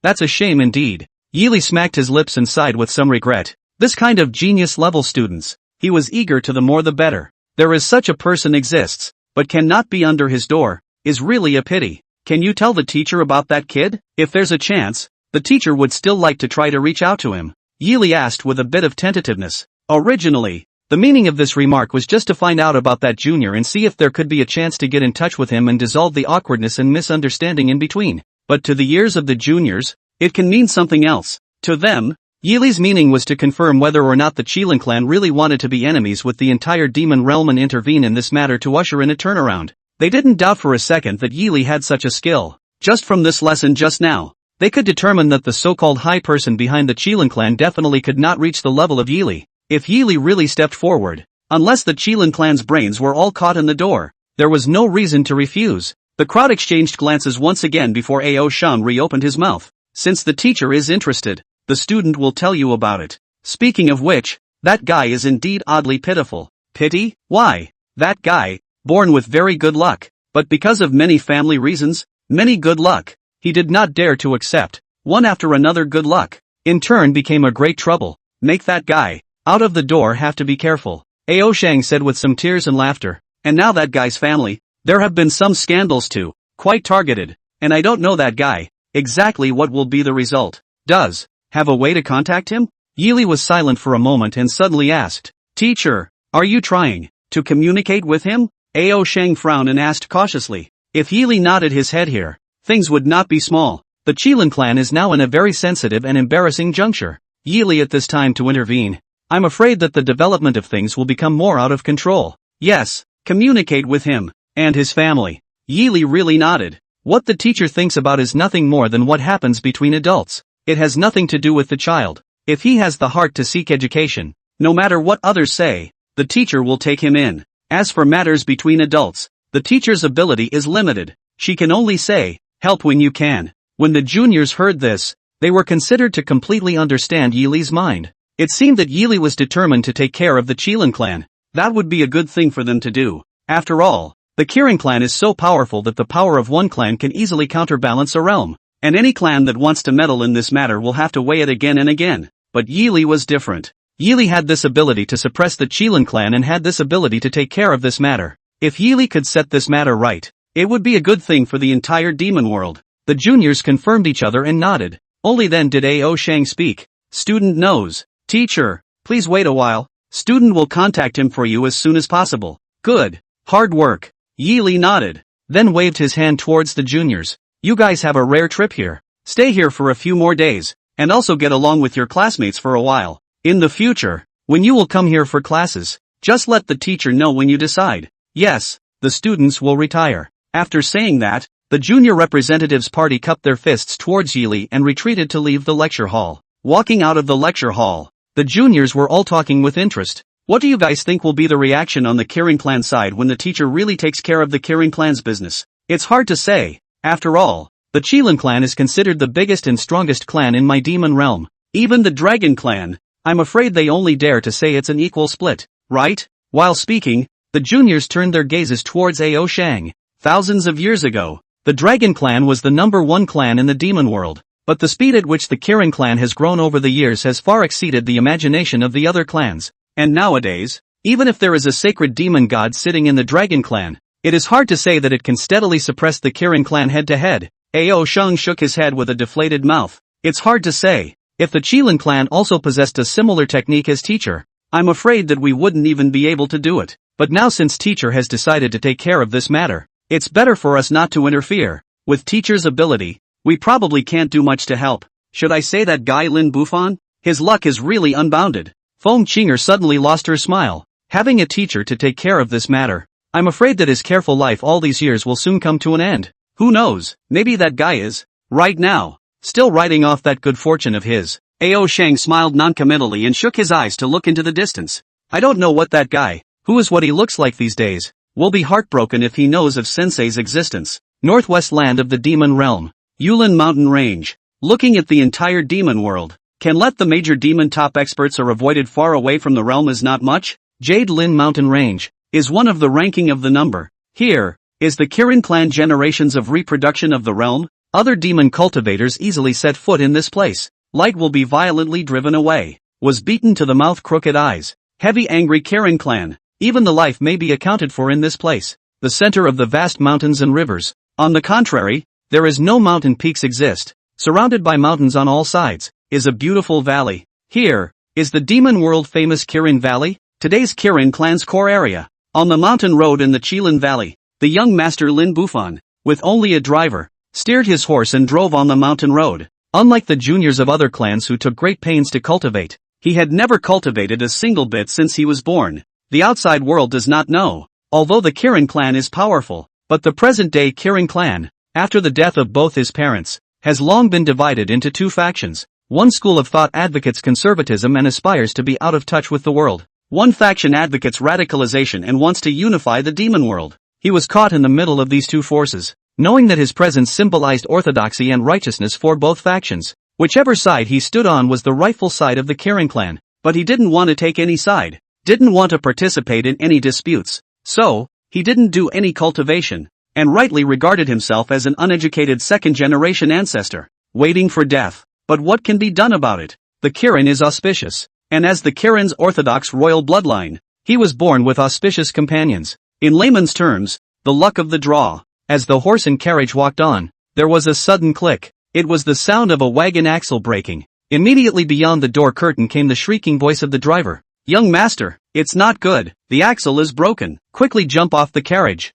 that's a shame indeed. Yili smacked his lips and sighed with some regret. This kind of genius-level students, he was eager to the more the better. There is such a person exists, but cannot be under his door, is really a pity. Can you tell the teacher about that kid? If there's a chance, the teacher would still like to try to reach out to him. Yili asked with a bit of tentativeness. Originally, the meaning of this remark was just to find out about that junior and see if there could be a chance to get in touch with him and dissolve the awkwardness and misunderstanding in between. But to the ears of the juniors, it can mean something else. To them, Yili's meaning was to confirm whether or not the Qilin clan really wanted to be enemies with the entire demon realm and intervene in this matter to usher in a turnaround. They didn't doubt for a second that Yili had such a skill. Just from this lesson just now, they could determine that the so-called high person behind the Qilin clan definitely could not reach the level of Yili. If Yili really stepped forward, unless the Qilin clan's brains were all caught in the door, there was no reason to refuse. The crowd exchanged glances once again before Ao Shang reopened his mouth. Since the teacher is interested, the student will tell you about it. Speaking of which, that guy is indeed oddly pitiful. Pity? Why? That guy, born with very good luck, but because of many family reasons, many good luck, he did not dare to accept, one after another good luck, in turn became a great trouble. Make that guy, out of the door have to be careful. Ao Shang said with some tears and laughter. And now that guy's family, there have been some scandals too, quite targeted, and I don't know that guy, exactly what will be the result. Does have a way to contact him? Yili was silent for a moment and suddenly asked, Teacher, are you trying to communicate with him? Ao Shang frowned and asked cautiously. If Yili nodded his head here, things would not be small. The Qilin clan is now in a very sensitive and embarrassing juncture. Yili at this time to intervene. I'm afraid that the development of things will become more out of control. Yes, communicate with him, and his family. Yili really nodded. What the teacher thinks about is nothing more than what happens between adults. It has nothing to do with the child. If he has the heart to seek education, no matter what others say, the teacher will take him in. As for matters between adults, the teacher's ability is limited. She can only say, help when you can. When the juniors heard this, they were considered to completely understand Yili's mind. It seemed that Yili was determined to take care of the Qilin clan. That would be a good thing for them to do. After all, the Kirin clan is so powerful that the power of one clan can easily counterbalance a realm. And any clan that wants to meddle in this matter will have to weigh it again and again. But Yili was different. Yili had this ability to suppress the Qilin clan and had this ability to take care of this matter. If Yili could set this matter right, it would be a good thing for the entire demon world. The juniors confirmed each other and nodded. Only then did Ao Shang speak. Student knows. Teacher, please wait a while. Student will contact him for you as soon as possible. Good. Hard work. Yili nodded, then waved his hand towards the juniors. You guys have a rare trip here. Stay here for a few more days, and also get along with your classmates for a while. In the future, when you will come here for classes, just let the teacher know when you decide. Yes, the students will retire. After saying that, the junior representatives party cupped their fists towards Yili and retreated to leave the lecture hall. Walking out of the lecture hall, the juniors were all talking with interest. What do you guys think will be the reaction on the Kirin clan side when the teacher really takes care of the Kirin clan's business? It's hard to say. After all, the Qilin clan is considered the biggest and strongest clan in my demon realm. Even the Dragon clan, I'm afraid they only dare to say it's an equal split, right? While speaking, the juniors turned their gazes towards Ao Shang. Thousands of years ago, the Dragon clan was the #1 clan in the demon world, but the speed at which the Kirin clan has grown over the years has far exceeded the imagination of the other clans. And nowadays, even if there is a sacred demon god sitting in the Dragon clan, it is hard to say that it can steadily suppress the Kirin clan head to head. Ao Shang shook his head with a deflated mouth. It's hard to say. If the Qilin clan also possessed a similar technique as teacher, I'm afraid that we wouldn't even be able to do it. But now since teacher has decided to take care of this matter, It's better for us not to interfere. With teacher's ability, we probably can't do much to help. Should I say that guy Lin Bufan? His luck is really unbounded. Feng Qinger suddenly lost her smile. Having a teacher to take care of this matter. I'm afraid that his careful life all these years will soon come to an end. Who knows, maybe that guy is, right now, still riding off that good fortune of his. Ao Shang smiled noncommittally and shook his eyes to look into the distance. I don't know what that guy, who is what he looks like these days, will be heartbroken if he knows of Sensei's existence. Northwest land of the demon realm. Yulin Mountain Range. Looking at the entire demon world. Can let the major demon top experts are avoided far away from the realm is not much. Jade Lin Mountain Range is one of the ranking of the number. Here is the Kirin clan generations of reproduction of the realm. Other demon cultivators easily set foot in this place. Light will be violently driven away. Was beaten to the mouth crooked eyes. Heavy angry Kirin clan. Even the life may be accounted for in this place. The center of the vast mountains and rivers. On the contrary, there is no mountain peaks exist. Surrounded by mountains on all sides, is a beautiful valley. Here is the demon world famous Kirin Valley, today's Kirin clan's core area. On the mountain road in the Qilin Valley, the young master Lin Bufan, with only a driver, steered his horse and drove on the mountain road. Unlike the juniors of other clans who took great pains to cultivate, he had never cultivated a single bit since he was born. The outside world does not know, although the Kirin clan is powerful, but the present-day Kirin clan, after the death of both his parents, has long been divided into two factions. One school of thought advocates conservatism and aspires to be out of touch with the world. One faction advocates radicalization and wants to unify the demon world. He was caught in the middle of these two forces, knowing that his presence symbolized orthodoxy and righteousness for both factions. Whichever side he stood on was the rightful side of the Kirin clan, but he didn't want to take any side, didn't want to participate in any disputes. So, he didn't do any cultivation, and rightly regarded himself as an uneducated second-generation ancestor, waiting for death. But what can be done about it? The Kirin is auspicious, and as the Kirin's orthodox royal bloodline, he was born with auspicious companions. In layman's terms, the luck of the draw. As the horse and carriage walked on, there was a sudden click. It was the sound of a wagon axle breaking. Immediately beyond the door curtain came the shrieking voice of the driver. Young master, it's not good, the axle is broken. Quickly jump off the carriage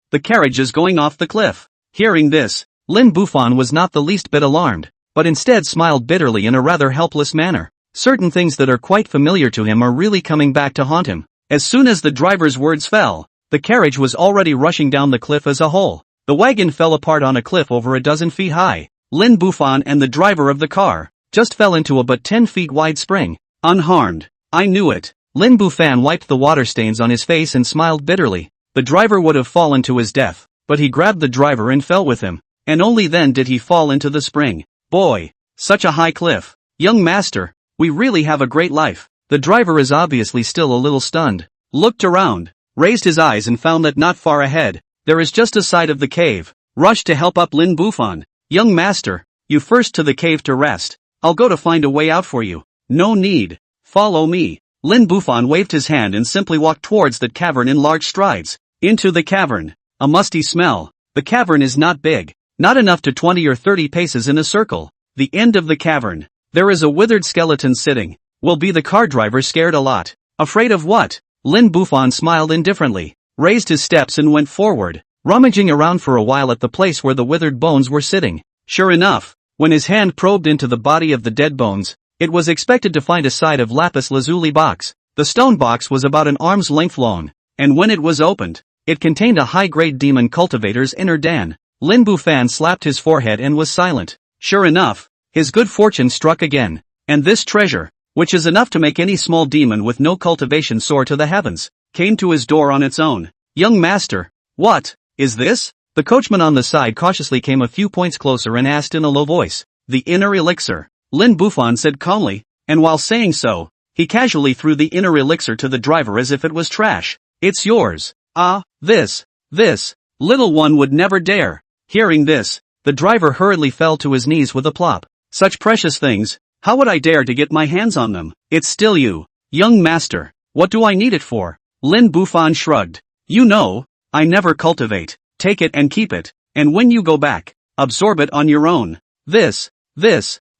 is going off the cliff. Hearing this, Lin Bufan was not the least bit alarmed, but instead smiled bitterly in a rather helpless manner. Certain things that are quite familiar to him are really coming back to haunt him. As soon as the driver's words fell, the carriage was already rushing down the cliff as a whole. The wagon fell apart on a cliff over a dozen feet high. Lin Bufan and the driver of the car just fell into a but 10 feet wide spring, unharmed. I knew it. Lin Bufan wiped the water stains on his face and smiled bitterly. The driver would have fallen to his death, but he grabbed the driver and fell with him, and only then did he fall into the spring. Boy, such a high cliff. Young master, we really have a great life. The driver is obviously still a little stunned. Looked around, raised his eyes and found that not far ahead, there is just a side of the cave. Rushed to help up Lin Bufan. Young master, you first to the cave to rest. I'll go to find a way out for you. No need. Follow me. Lin Bufan waved his hand and simply walked towards that cavern in large strides. Into the cavern. A musty smell. The cavern is not big. Not enough to 20 or 30 paces in a circle. The end of the cavern. There is a withered skeleton sitting. Will be the car driver scared a lot. Afraid of what? Lin Bufan smiled indifferently, raised his steps and went forward, rummaging around for a while at the place where the withered bones were sitting. Sure enough, when his hand probed into the body of the dead bones, it was expected to find a side of lapis lazuli box. The stone box was about an arm's length long, and when it was opened, it contained a high-grade demon cultivator's inner dan. Lin Bufan slapped his forehead and was silent. Sure enough, his good fortune struck again, and this treasure, which is enough to make any small demon with no cultivation soar to the heavens, came to his door on its own. Young master, what is this? The coachman on the side cautiously came a few points closer and asked in a low voice. The inner elixir, Lin Bufan said calmly, and while saying so, he casually threw the inner elixir to the driver as if it was trash. It's yours. Ah, this, little one would never dare. Hearing this, the driver hurriedly fell to his knees with a plop. Such precious things, how would I dare to get my hands on them? It's still you, young master. What do I need it for? Lin Bufan shrugged. You know, I never cultivate. Take it and keep it, and when you go back, absorb it on your own. This,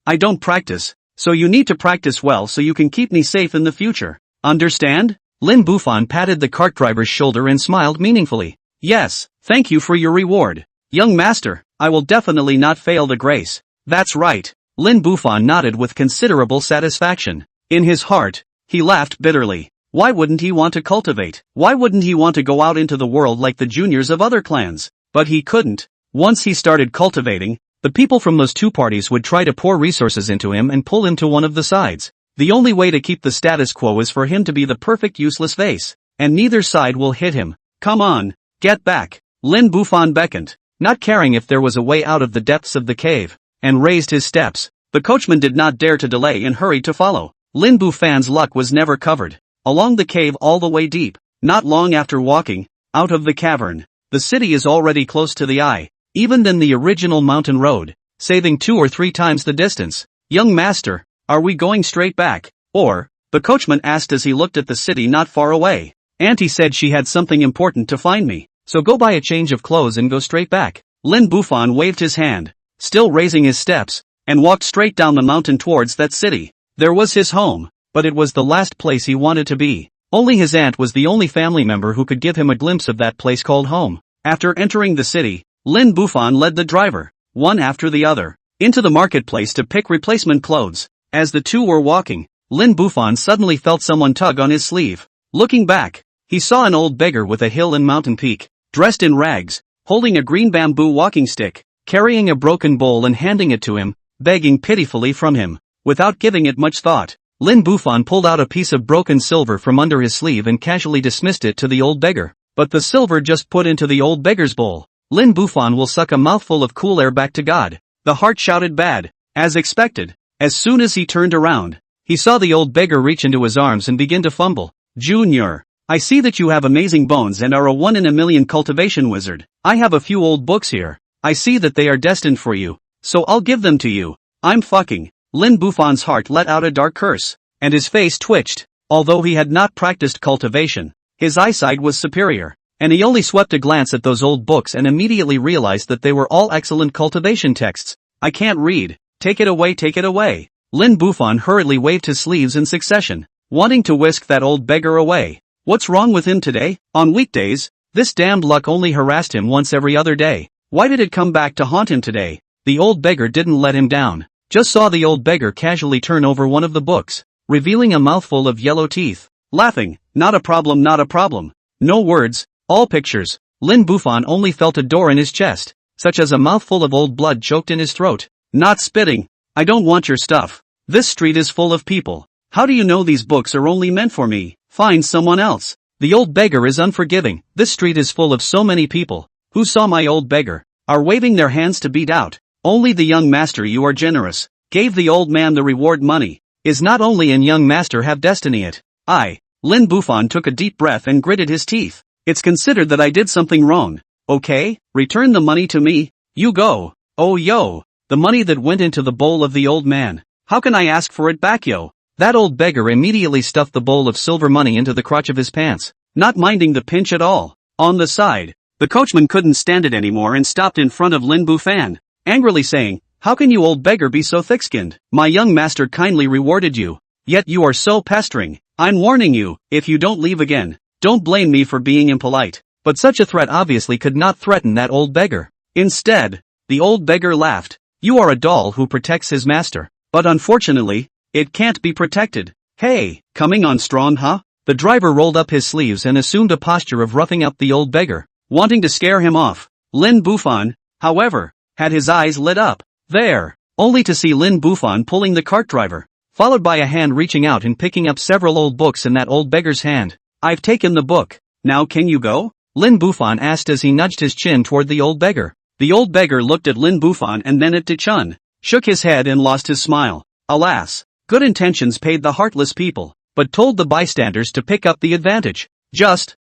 I don't practice, so you need to practice well so you can keep me safe in the future. Understand? Lin Bufan patted the cart driver's shoulder and smiled meaningfully. Yes, Thank you for your reward. Young master, I will definitely not fail the grace. That's right. Lin Bufan nodded with considerable satisfaction. In his heart, he laughed bitterly. Why wouldn't he want to cultivate? Why wouldn't he want to go out into the world like the juniors of other clans? But he couldn't. Once he started cultivating, the people from those two parties would try to pour resources into him and pull him to one of the sides. The only way to keep the status quo is for him to be the perfect useless vase, and neither side will hit him. Come on, get back. Lin Bufan beckoned, not caring if there was a way out of the depths of the cave, and raised his steps. The coachman did not dare to delay and hurried to follow. Lin Bufan's luck was never covered. Along the cave all the way deep, not long after walking out of the cavern, the city is already close to the eye, even than the original mountain road, saving 2 or 3 times the distance. Young master, are we going straight back, or? The coachman asked as he looked at the city not far away. Auntie said she had something important to find me, so go buy a change of clothes and go straight back. Lin Bufan waved his hand, still raising his steps, and walked straight down the mountain towards that city. There was his home, but it was the last place he wanted to be. Only his aunt was the only family member who could give him a glimpse of that place called home. After entering the city, Lin Bufan led the driver, one after the other, into the marketplace to pick replacement clothes. As the two were walking, Lin Bufan suddenly felt someone tug on his sleeve. Looking back, he saw an old beggar with a hill and mountain peak, dressed in rags, holding a green bamboo walking stick, carrying a broken bowl and handing it to him, begging pitifully from him. Without giving it much thought, Lin Bufan pulled out a piece of broken silver from under his sleeve and casually dismissed it to the old beggar. But the silver just put into the old beggar's bowl. Lin Bufan will suck a mouthful of cool air back to God. The heart shouted bad, as expected. As soon as he turned around, he saw the old beggar reach into his arms and begin to fumble. Junior, I see that you have amazing bones and are a 1 in a million cultivation wizard. I have a few old books here. I see that they are destined for you, so I'll give them to you. I'm fucking. Lin Bufan's heart let out a dark curse, and his face twitched. Although he had not practiced cultivation, his eyesight was superior, and he only swept a glance at those old books and immediately realized that they were all excellent cultivation texts. I can't read. Take it away, take it away. Lin Bufan hurriedly waved his sleeves in succession, wanting to whisk that old beggar away. What's wrong with him today? On weekdays, this damned luck only harassed him once every other day. Why did it come back to haunt him today? The old beggar didn't let him down. Just saw the old beggar casually turn over one of the books, revealing a mouthful of yellow teeth. Laughing, not a problem, not a problem. No words, all pictures. Lin Bufan only felt a door in his chest, such as a mouthful of old blood choked in his throat. Not spitting. I don't want your stuff. This street is full of people. How do you know these books are only meant for me? Find someone else. The old beggar is unforgiving. This street is full of so many people, who saw my old beggar, are waving their hands to beat out. Only the young master, you are generous, gave the old man the reward money. Is not only an young master have destiny it. Lin Bufan took a deep breath and gritted his teeth. It's considered that I did something wrong. Okay, return the money to me. You go. Oh yo, the money that went into the bowl of the old man. How can I ask for it back yo? That old beggar immediately stuffed the bowl of silver money into the crotch of his pants, not minding the pinch at all. On the side, the coachman couldn't stand it anymore and stopped in front of Lin Bufan, angrily saying, how can you old beggar be so thick-skinned? My young master kindly rewarded you, yet you are so pestering. I'm warning you, if you don't leave again, don't blame me for being impolite. But such a threat obviously could not threaten that old beggar. Instead, the old beggar laughed. You are a doll who protects his master. But unfortunately, it can't be protected. Hey, coming on strong huh? The driver rolled up his sleeves and assumed a posture of roughing up the old beggar, wanting to scare him off. Lin Bufan, however, had his eyes lit up. There, only to see Lin Bufan pulling the cart driver, followed by a hand reaching out and picking up several old books in that old beggar's hand. I've taken the book. Now can you go? Lin Bufan asked as he nudged his chin toward the old beggar. The old beggar looked at Lin Bufan and then at Tichun, shook his head and lost his smile. Alas, good intentions paid the heartless people, but told the bystanders to pick up the advantage. Just,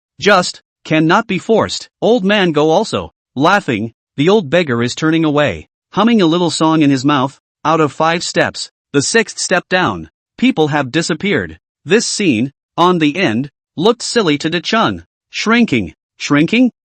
cannot be forced. Old man go also. Laughing, the old beggar is turning away, humming a little song in his mouth. Out of 5 steps, the 6th step down, people have disappeared. This scene, on the end, looked silly to Tichun. Shrinking?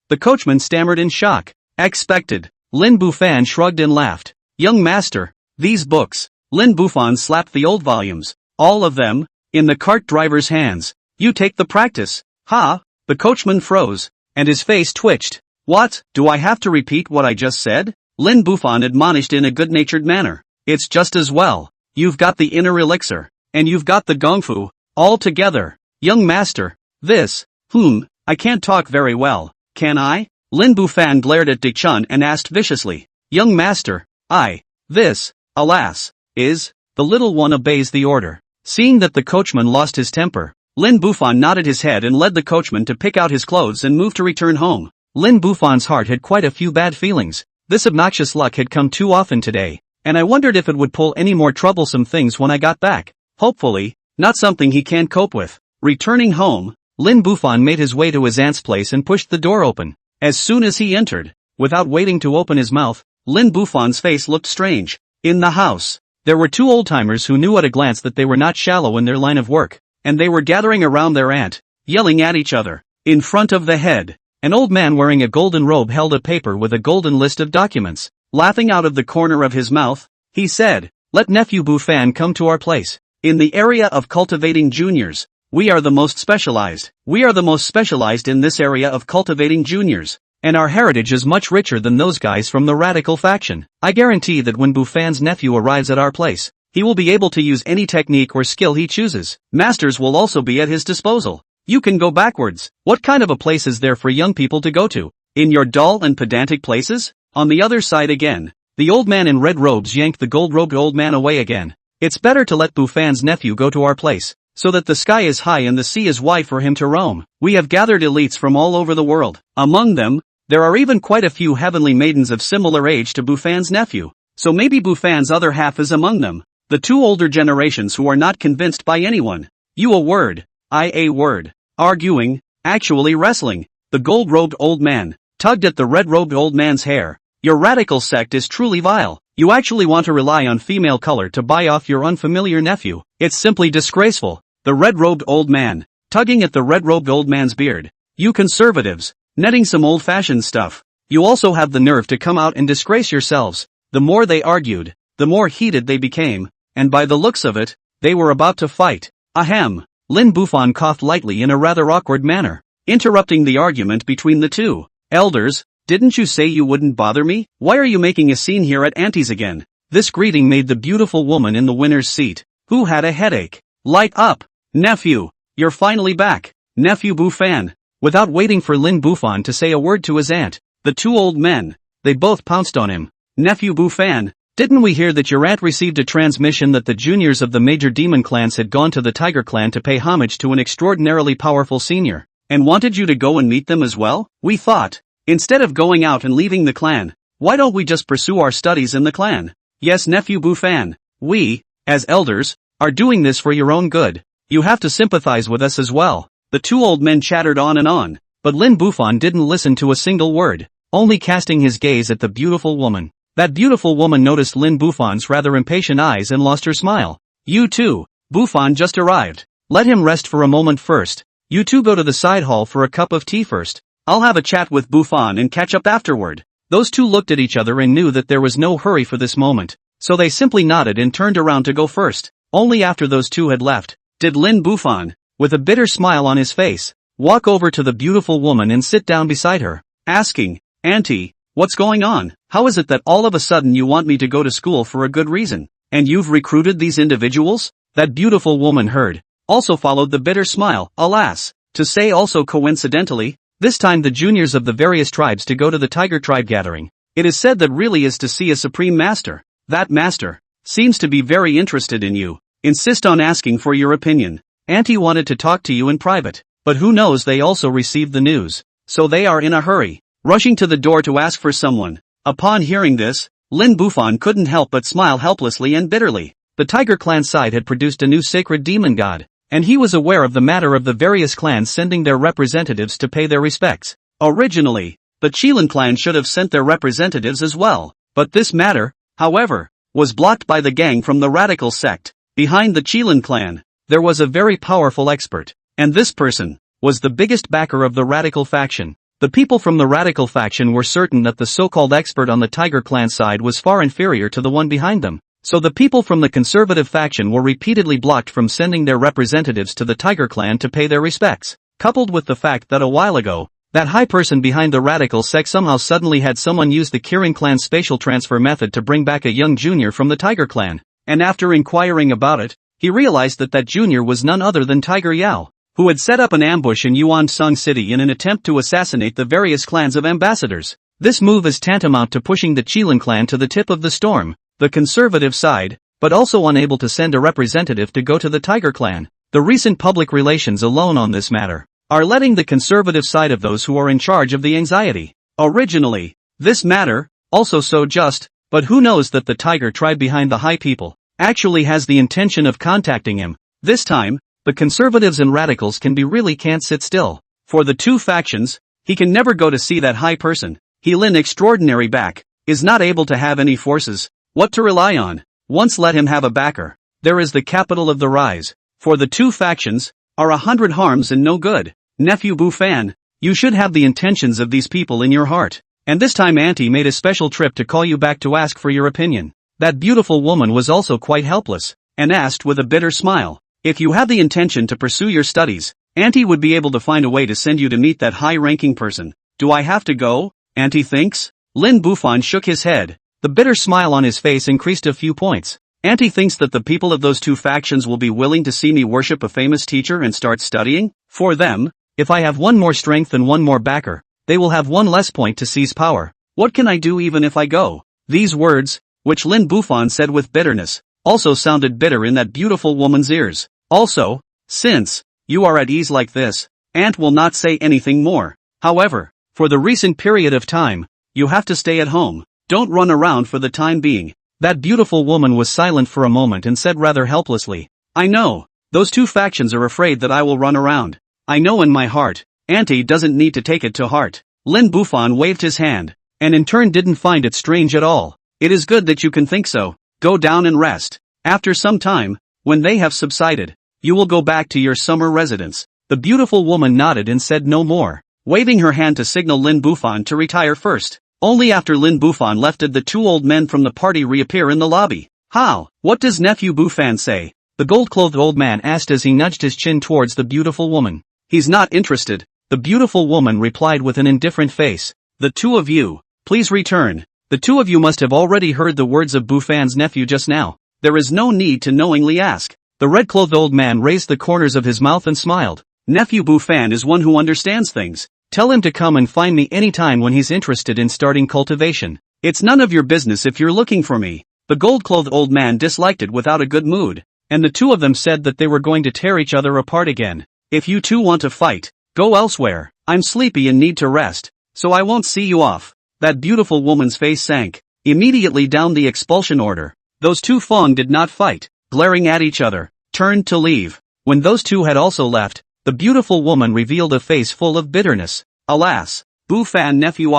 The coachman stammered in shock. Expected. Lin Bufan shrugged and laughed. Young master, these books. Lin Bufan slapped the old volumes, all of them, in the cart driver's hands. You take the practice. Ha! The coachman froze, and his face twitched. What, do I have to repeat what I just said? Lin Bufan admonished in a good-natured manner. It's just as well. You've got the inner elixir, and you've got the gongfu, all together. Young master, I can't talk very well, can I? Lin Bufan glared at Dick Chun and asked viciously. Young master, alas, is, the little one obeys the order. Seeing that the coachman lost his temper, Lin Bufan nodded his head and led the coachman to pick out his clothes and move to return home. Lin Bufan's heart had quite a few bad feelings. This obnoxious luck had come too often today, and I wondered if it would pull any more troublesome things when I got back. Hopefully, not something he can't cope with. Returning home, Lin Bufan made his way to his aunt's place and pushed the door open. As soon as he entered, without waiting to open his mouth, Lin Bufan's face looked strange. In the house, there were two old-timers who knew at a glance that they were not shallow in their line of work, and they were gathering around their aunt, yelling at each other. In front of the head, an old man wearing a golden robe held a paper with a golden list of documents. Laughing out of the corner of his mouth, he said, "Let nephew Bufan come to our place. In the area of cultivating juniors, we are the most specialized. We are the most specialized in this area of cultivating juniors, and our heritage is much richer than those guys from the radical faction. I guarantee that when Bufan's nephew arrives at our place, he will be able to use any technique or skill he chooses. Masters will also be at his disposal. You can go backwards. What kind of a place is there for young people to go to? In your dull and pedantic places?" On the other side again, the old man in red robes yanked the gold-robed old man away again. "It's better to let Bufan's nephew go to our place, so that the sky is high and the sea is wide for him to roam. We have gathered elites from all over the world. Among them, there are even quite a few heavenly maidens of similar age to Bufan's nephew, so maybe Bufan's other half is among them. The two older generations who are not convinced by anyone. You a word, I a word. Arguing, actually wrestling." The gold-robed old man tugged at the red-robed old man's hair. "Your radical sect is truly vile. You actually want to rely on female color to buy off your unfamiliar nephew. It's simply disgraceful." The red-robed old man, tugging at the red-robed old man's beard. "You conservatives, netting some old-fashioned stuff. You also have the nerve to come out and disgrace yourselves." The more they argued, the more heated they became, and by the looks of it, they were about to fight. Ahem. Lin Bufan coughed lightly in a rather awkward manner, interrupting the argument between the two. "Elders, didn't you say you wouldn't bother me? Why are you making a scene here at Auntie's again?" This greeting made the beautiful woman in the winner's seat, who had a headache, light up. "Nephew, you're finally back. Nephew Bufan." Without waiting for Lin Bufan to say a word to his aunt, the two old men, they both pounced on him. "Nephew Bufan, didn't we hear that your aunt received a transmission that the juniors of the major demon clans had gone to the Tiger clan to pay homage to an extraordinarily powerful senior, and wanted you to go and meet them as well? We thought, instead of going out and leaving the clan, why don't we just pursue our studies in the clan? Yes, nephew Bufan, we, as elders, are doing this for your own good. You have to sympathize with us as well." The two old men chattered on, but Lin Bufan didn't listen to a single word, only casting his gaze at the beautiful woman. That beautiful woman noticed Lin Bufan's rather impatient eyes and lost her smile. "You too, Bufan just arrived. Let him rest for a moment first. You two go to the side hall for a cup of tea first. I'll have a chat with Bufan and catch up afterward." Those two looked at each other and knew that there was no hurry for this moment, so they simply nodded and turned around to go first. Only after those two had left, did Lin Bufan, with a bitter smile on his face, walk over to the beautiful woman and sit down beside her, asking, "Auntie, what's going on? How is it that all of a sudden you want me to go to school for a good reason, and you've recruited these individuals?" That beautiful woman heard, also followed the bitter smile, alas, to say also coincidentally, this time the juniors of the various tribes to go to the Tiger tribe gathering. It is said that really is to see a supreme master. That master seems to be very interested in you. Insist on asking for your opinion. Auntie wanted to talk to you in private, but who knows, they also received the news, so they are in a hurry, rushing to the door to ask for someone. Upon hearing this, Lin Bufan couldn't help but smile helplessly and bitterly. The Tiger clan side had produced a new sacred demon god, and he was aware of the matter of the various clans sending their representatives to pay their respects. Originally, the Qilin clan should have sent their representatives as well, but this matter, however, was blocked by the gang from the radical sect. Behind the Qilin clan, there was a very powerful expert, and this person was the biggest backer of the radical faction. The people from the radical faction were certain that the so-called expert on the Tiger clan side was far inferior to the one behind them, so the people from the conservative faction were repeatedly blocked from sending their representatives to the Tiger clan to pay their respects, coupled with the fact that a while ago, That high person behind the radical sect somehow suddenly had someone use the Kirin clan's spatial transfer method to bring back a young junior from the Tiger clan, and after inquiring about it, he realized that junior was none other than Tiger Yao, who had set up an ambush in Yuansong City in an attempt to assassinate the various clans of ambassadors. This move is tantamount to pushing the Qilin clan to the tip of the storm, the conservative side, but also unable to send a representative to go to the Tiger clan. The recent public relations alone on this matter are letting the conservative side of those who are in charge of the anxiety. Originally, this matter, also so just, but who knows that the Tiger tribe behind the high people actually has the intention of contacting him. This time, the conservatives and radicals can't sit still. For the two factions, he can never go to see that high person. Lin extraordinary back, is not able to have any forces, what to rely on. Once let him have a backer. There is the capital of the rise. For the two factions, are 100 harms and no good. Nephew Bufan, you should have the intentions of these people in your heart. And this time Auntie made a special trip to call you back to ask for your opinion. That beautiful woman was also quite helpless, and asked with a bitter smile, if you have the intention to pursue your studies, Auntie would be able to find a way to send you to meet that high-ranking person. Do I have to go? Auntie thinks? Lin Bufan shook his head. The bitter smile on his face increased a few points. Auntie thinks that the people of those two factions will be willing to see me worship a famous teacher and start studying? For them, if I have one more strength and one more backer, they will have one less point to seize power. What can I do even if I go? These words, which Lin Bufan said with bitterness, also sounded bitter in that beautiful woman's ears. Also, since you are at ease like this, Aunt will not say anything more. However, for the recent period of time, you have to stay at home. Don't run around for the time being. That beautiful woman was silent for a moment and said rather helplessly, I know, those two factions are afraid that I will run around. I know in my heart, Auntie doesn't need to take it to heart. Lin Bufan waved his hand, and in turn didn't find it strange at all. It is good that you can think so. Go down and rest. After some time, when they have subsided, you will go back to your summer residence. The beautiful woman nodded and said no more, waving her hand to signal Lin Bufan to retire first. Only after Lin Bufan left did the two old men from the party reappear in the lobby. How? What does nephew Bufan say? The gold-clothed old man asked as he nudged his chin towards the beautiful woman. He's not interested. The beautiful woman replied with an indifferent face. The two of you, please return. The two of you must have already heard the words of Bufan's nephew just now. There is no need to knowingly ask. The red-clothed old man raised the corners of his mouth and smiled. Nephew Bufan is one who understands things. Tell him to come and find me anytime when he's interested in starting cultivation. It's none of your business if you're looking for me. The gold-clothed old man disliked it without a good mood, and the two of them said that they were going to tear each other apart again. If you two want to fight, go elsewhere. I'm sleepy and need to rest, so I won't see you off. That beautiful woman's face sank. Immediately down the expulsion order. Those two Fong did not fight, glaring at each other, turned to leave. When those two had also left, the beautiful woman revealed a face full of bitterness. Alas, Bufan nephew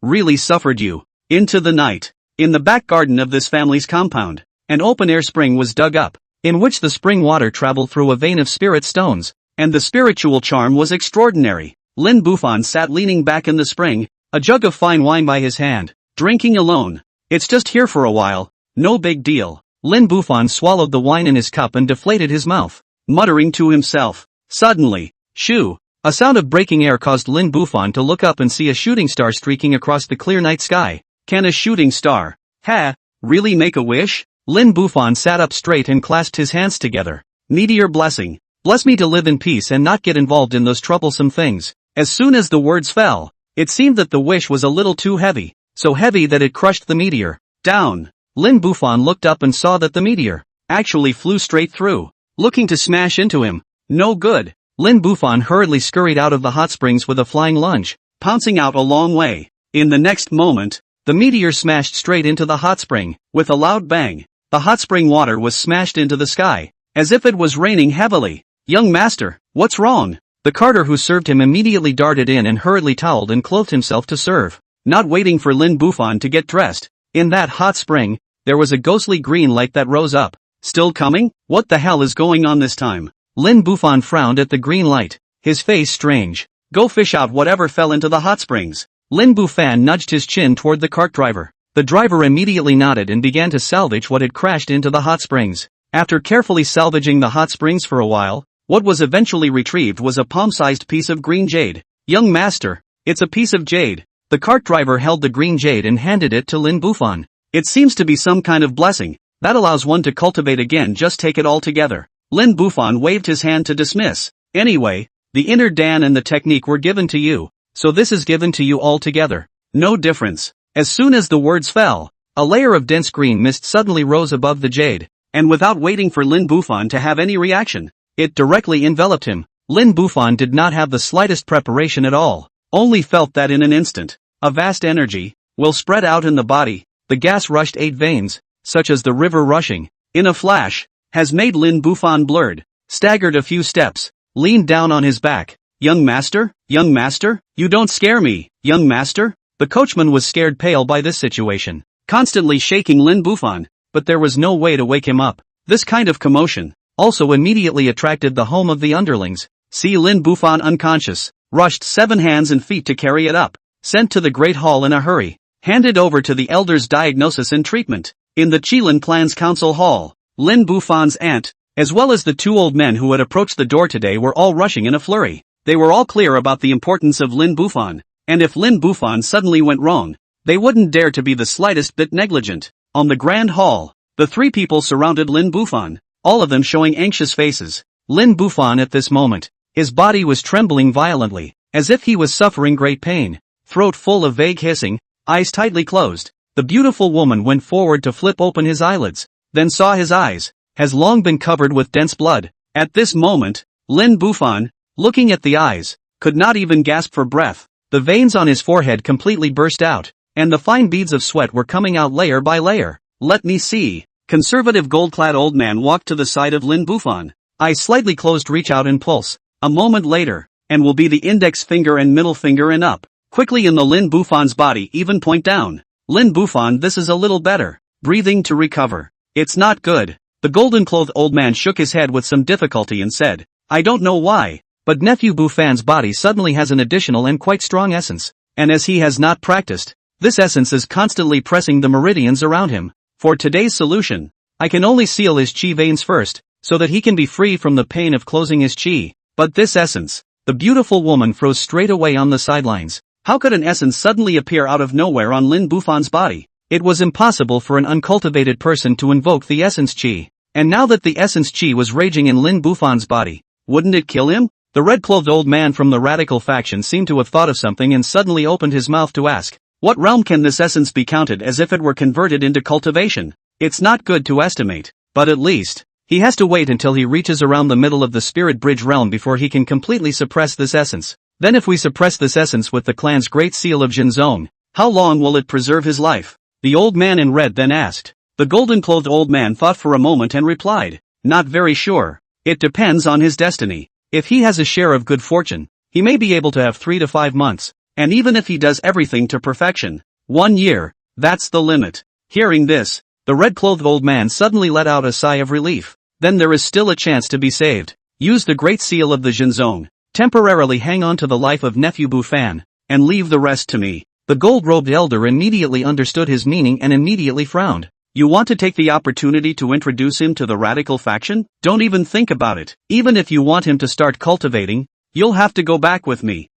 really suffered you. Into the night, in the back garden of this family's compound, an open-air spring was dug up, in which the spring water traveled through a vein of spirit stones, and the spiritual charm was extraordinary. Lin Bufan sat leaning back in the spring, a jug of fine wine by his hand, drinking alone. It's just here for a while, no big deal. Lin Bufan swallowed the wine in his cup and deflated his mouth, muttering to himself. Suddenly, shoo! A sound of breaking air caused Lin Bufan to look up and see a shooting star streaking across the clear night sky. Can a shooting star, really make a wish? Lin Bufan sat up straight and clasped his hands together. Meteor blessing. Bless me to live in peace and not get involved in those troublesome things. As soon as the words fell, it seemed that the wish was a little too heavy, so heavy that it crushed the meteor. Down. Lin Bufan looked up and saw that the meteor actually flew straight through, looking to smash into him. No good. Lin Bufan hurriedly scurried out of the hot springs with a flying lunge, pouncing out a long way. In the next moment, the meteor smashed straight into the hot spring. With a loud bang, the hot spring water was smashed into the sky, as if it was raining heavily. Young master, what's wrong? The carter who served him immediately darted in and hurriedly toweled and clothed himself to serve. Not waiting for Lin Bufan to get dressed, in that hot spring, there was a ghostly green light that rose up. Still coming? What the hell is going on this time? Lin Bufan frowned at the green light, his face strange. Go fish out whatever fell into the hot springs. Lin Bufan nudged his chin toward the cart driver. The driver immediately nodded and began to salvage what had crashed into the hot springs. After carefully salvaging the hot springs for a while, what was eventually retrieved was a palm-sized piece of green jade. Young master, It's a piece of jade. The cart driver held the green jade and handed it to Lin Bufan. It seems to be some kind of blessing that allows one to cultivate again. Just take it all together. Lin Bufan waved his hand to dismiss. Anyway, the inner Dan and the technique were given to you, so this is given to you all together. No difference. As soon as the words fell, a layer of dense green mist suddenly rose above the jade, and without waiting for Lin Bufan to have any reaction, it directly enveloped him. Lin Bufan did not have the slightest preparation at all, only felt that in an instant, a vast energy will spread out in the body. The gas rushed 8 veins, such as the river rushing, in a flash, has made Lin Bufan blurred, staggered a few steps, leaned down on his back. Young master, you don't scare me, young master? The coachman was scared pale by this situation, constantly shaking Lin Bufan, but there was no way to wake him up. This kind of commotion also immediately attracted the home of the underlings. See Lin Bufan unconscious, rushed 7 hands and feet to carry it up, sent to the great hall in a hurry, handed over to the elders' diagnosis and treatment. In the Qilin clan's council hall, Lin Bufan's aunt, as well as the 2 old men who had approached the door today, were all rushing in a flurry. They were all clear about the importance of Lin Bufan, and if Lin Bufan suddenly went wrong, they wouldn't dare to be the slightest bit negligent. On the grand hall, the 3 people surrounded Lin Bufan, all of them showing anxious faces. Lin Bufan at this moment, his body was trembling violently, as if he was suffering great pain, throat full of vague hissing, eyes tightly closed. The beautiful woman went forward to flip open his eyelids, then saw his eyes has long been covered with dense blood. At this moment, Lin Bufan, looking at the eyes, could not even gasp for breath. The veins on his forehead completely burst out, and the fine beads of sweat were coming out layer by layer. Let me see. Conservative gold-clad old man walked to the side of Lin Bufan, eyes slightly closed, reach out and pulse. A moment later, and will be the index finger and middle finger and up. Quickly in the Lin Bufan's body, even point down. Lin Bufan, this is a little better. Breathing to recover. It's not good. The golden-clothed old man shook his head with some difficulty and said, I don't know why, but nephew Bufan's body suddenly has an additional and quite strong essence, and as he has not practiced, this essence is constantly pressing the meridians around him. For today's solution, I can only seal his chi veins first, so that he can be free from the pain of closing his chi. But this essence, the beautiful woman froze straight away on the sidelines. How could an essence suddenly appear out of nowhere on Lin Bufan's body? It was impossible for an uncultivated person to invoke the essence chi. And now that the essence chi was raging in Lin Bufan's body, wouldn't it kill him? The red-clothed old man from the radical faction seemed to have thought of something and suddenly opened his mouth to ask, what realm can this essence be counted as if it were converted into cultivation? It's not good to estimate, but at least, he has to wait until he reaches around the middle of the spirit bridge realm before he can completely suppress this essence. Then if we suppress this essence with the clan's great seal of Jinzong, how long will it preserve his life? The old man in red then asked. The golden-clothed old man thought for a moment and replied, not very sure. It depends on his destiny. If he has a share of good fortune, he may be able to have 3 to 5 months, and even if he does everything to perfection, 1 year, that's the limit. Hearing this, the red-clothed old man suddenly let out a sigh of relief. Then there is still a chance to be saved. Use the great seal of the Jinzong, temporarily hang on to the life of nephew Bufan, and leave the rest to me. The gold-robed elder immediately understood his meaning and immediately frowned. You want to take the opportunity to introduce him to the radical faction? Don't even think about it. Even if you want him to start cultivating, you'll have to go back with me.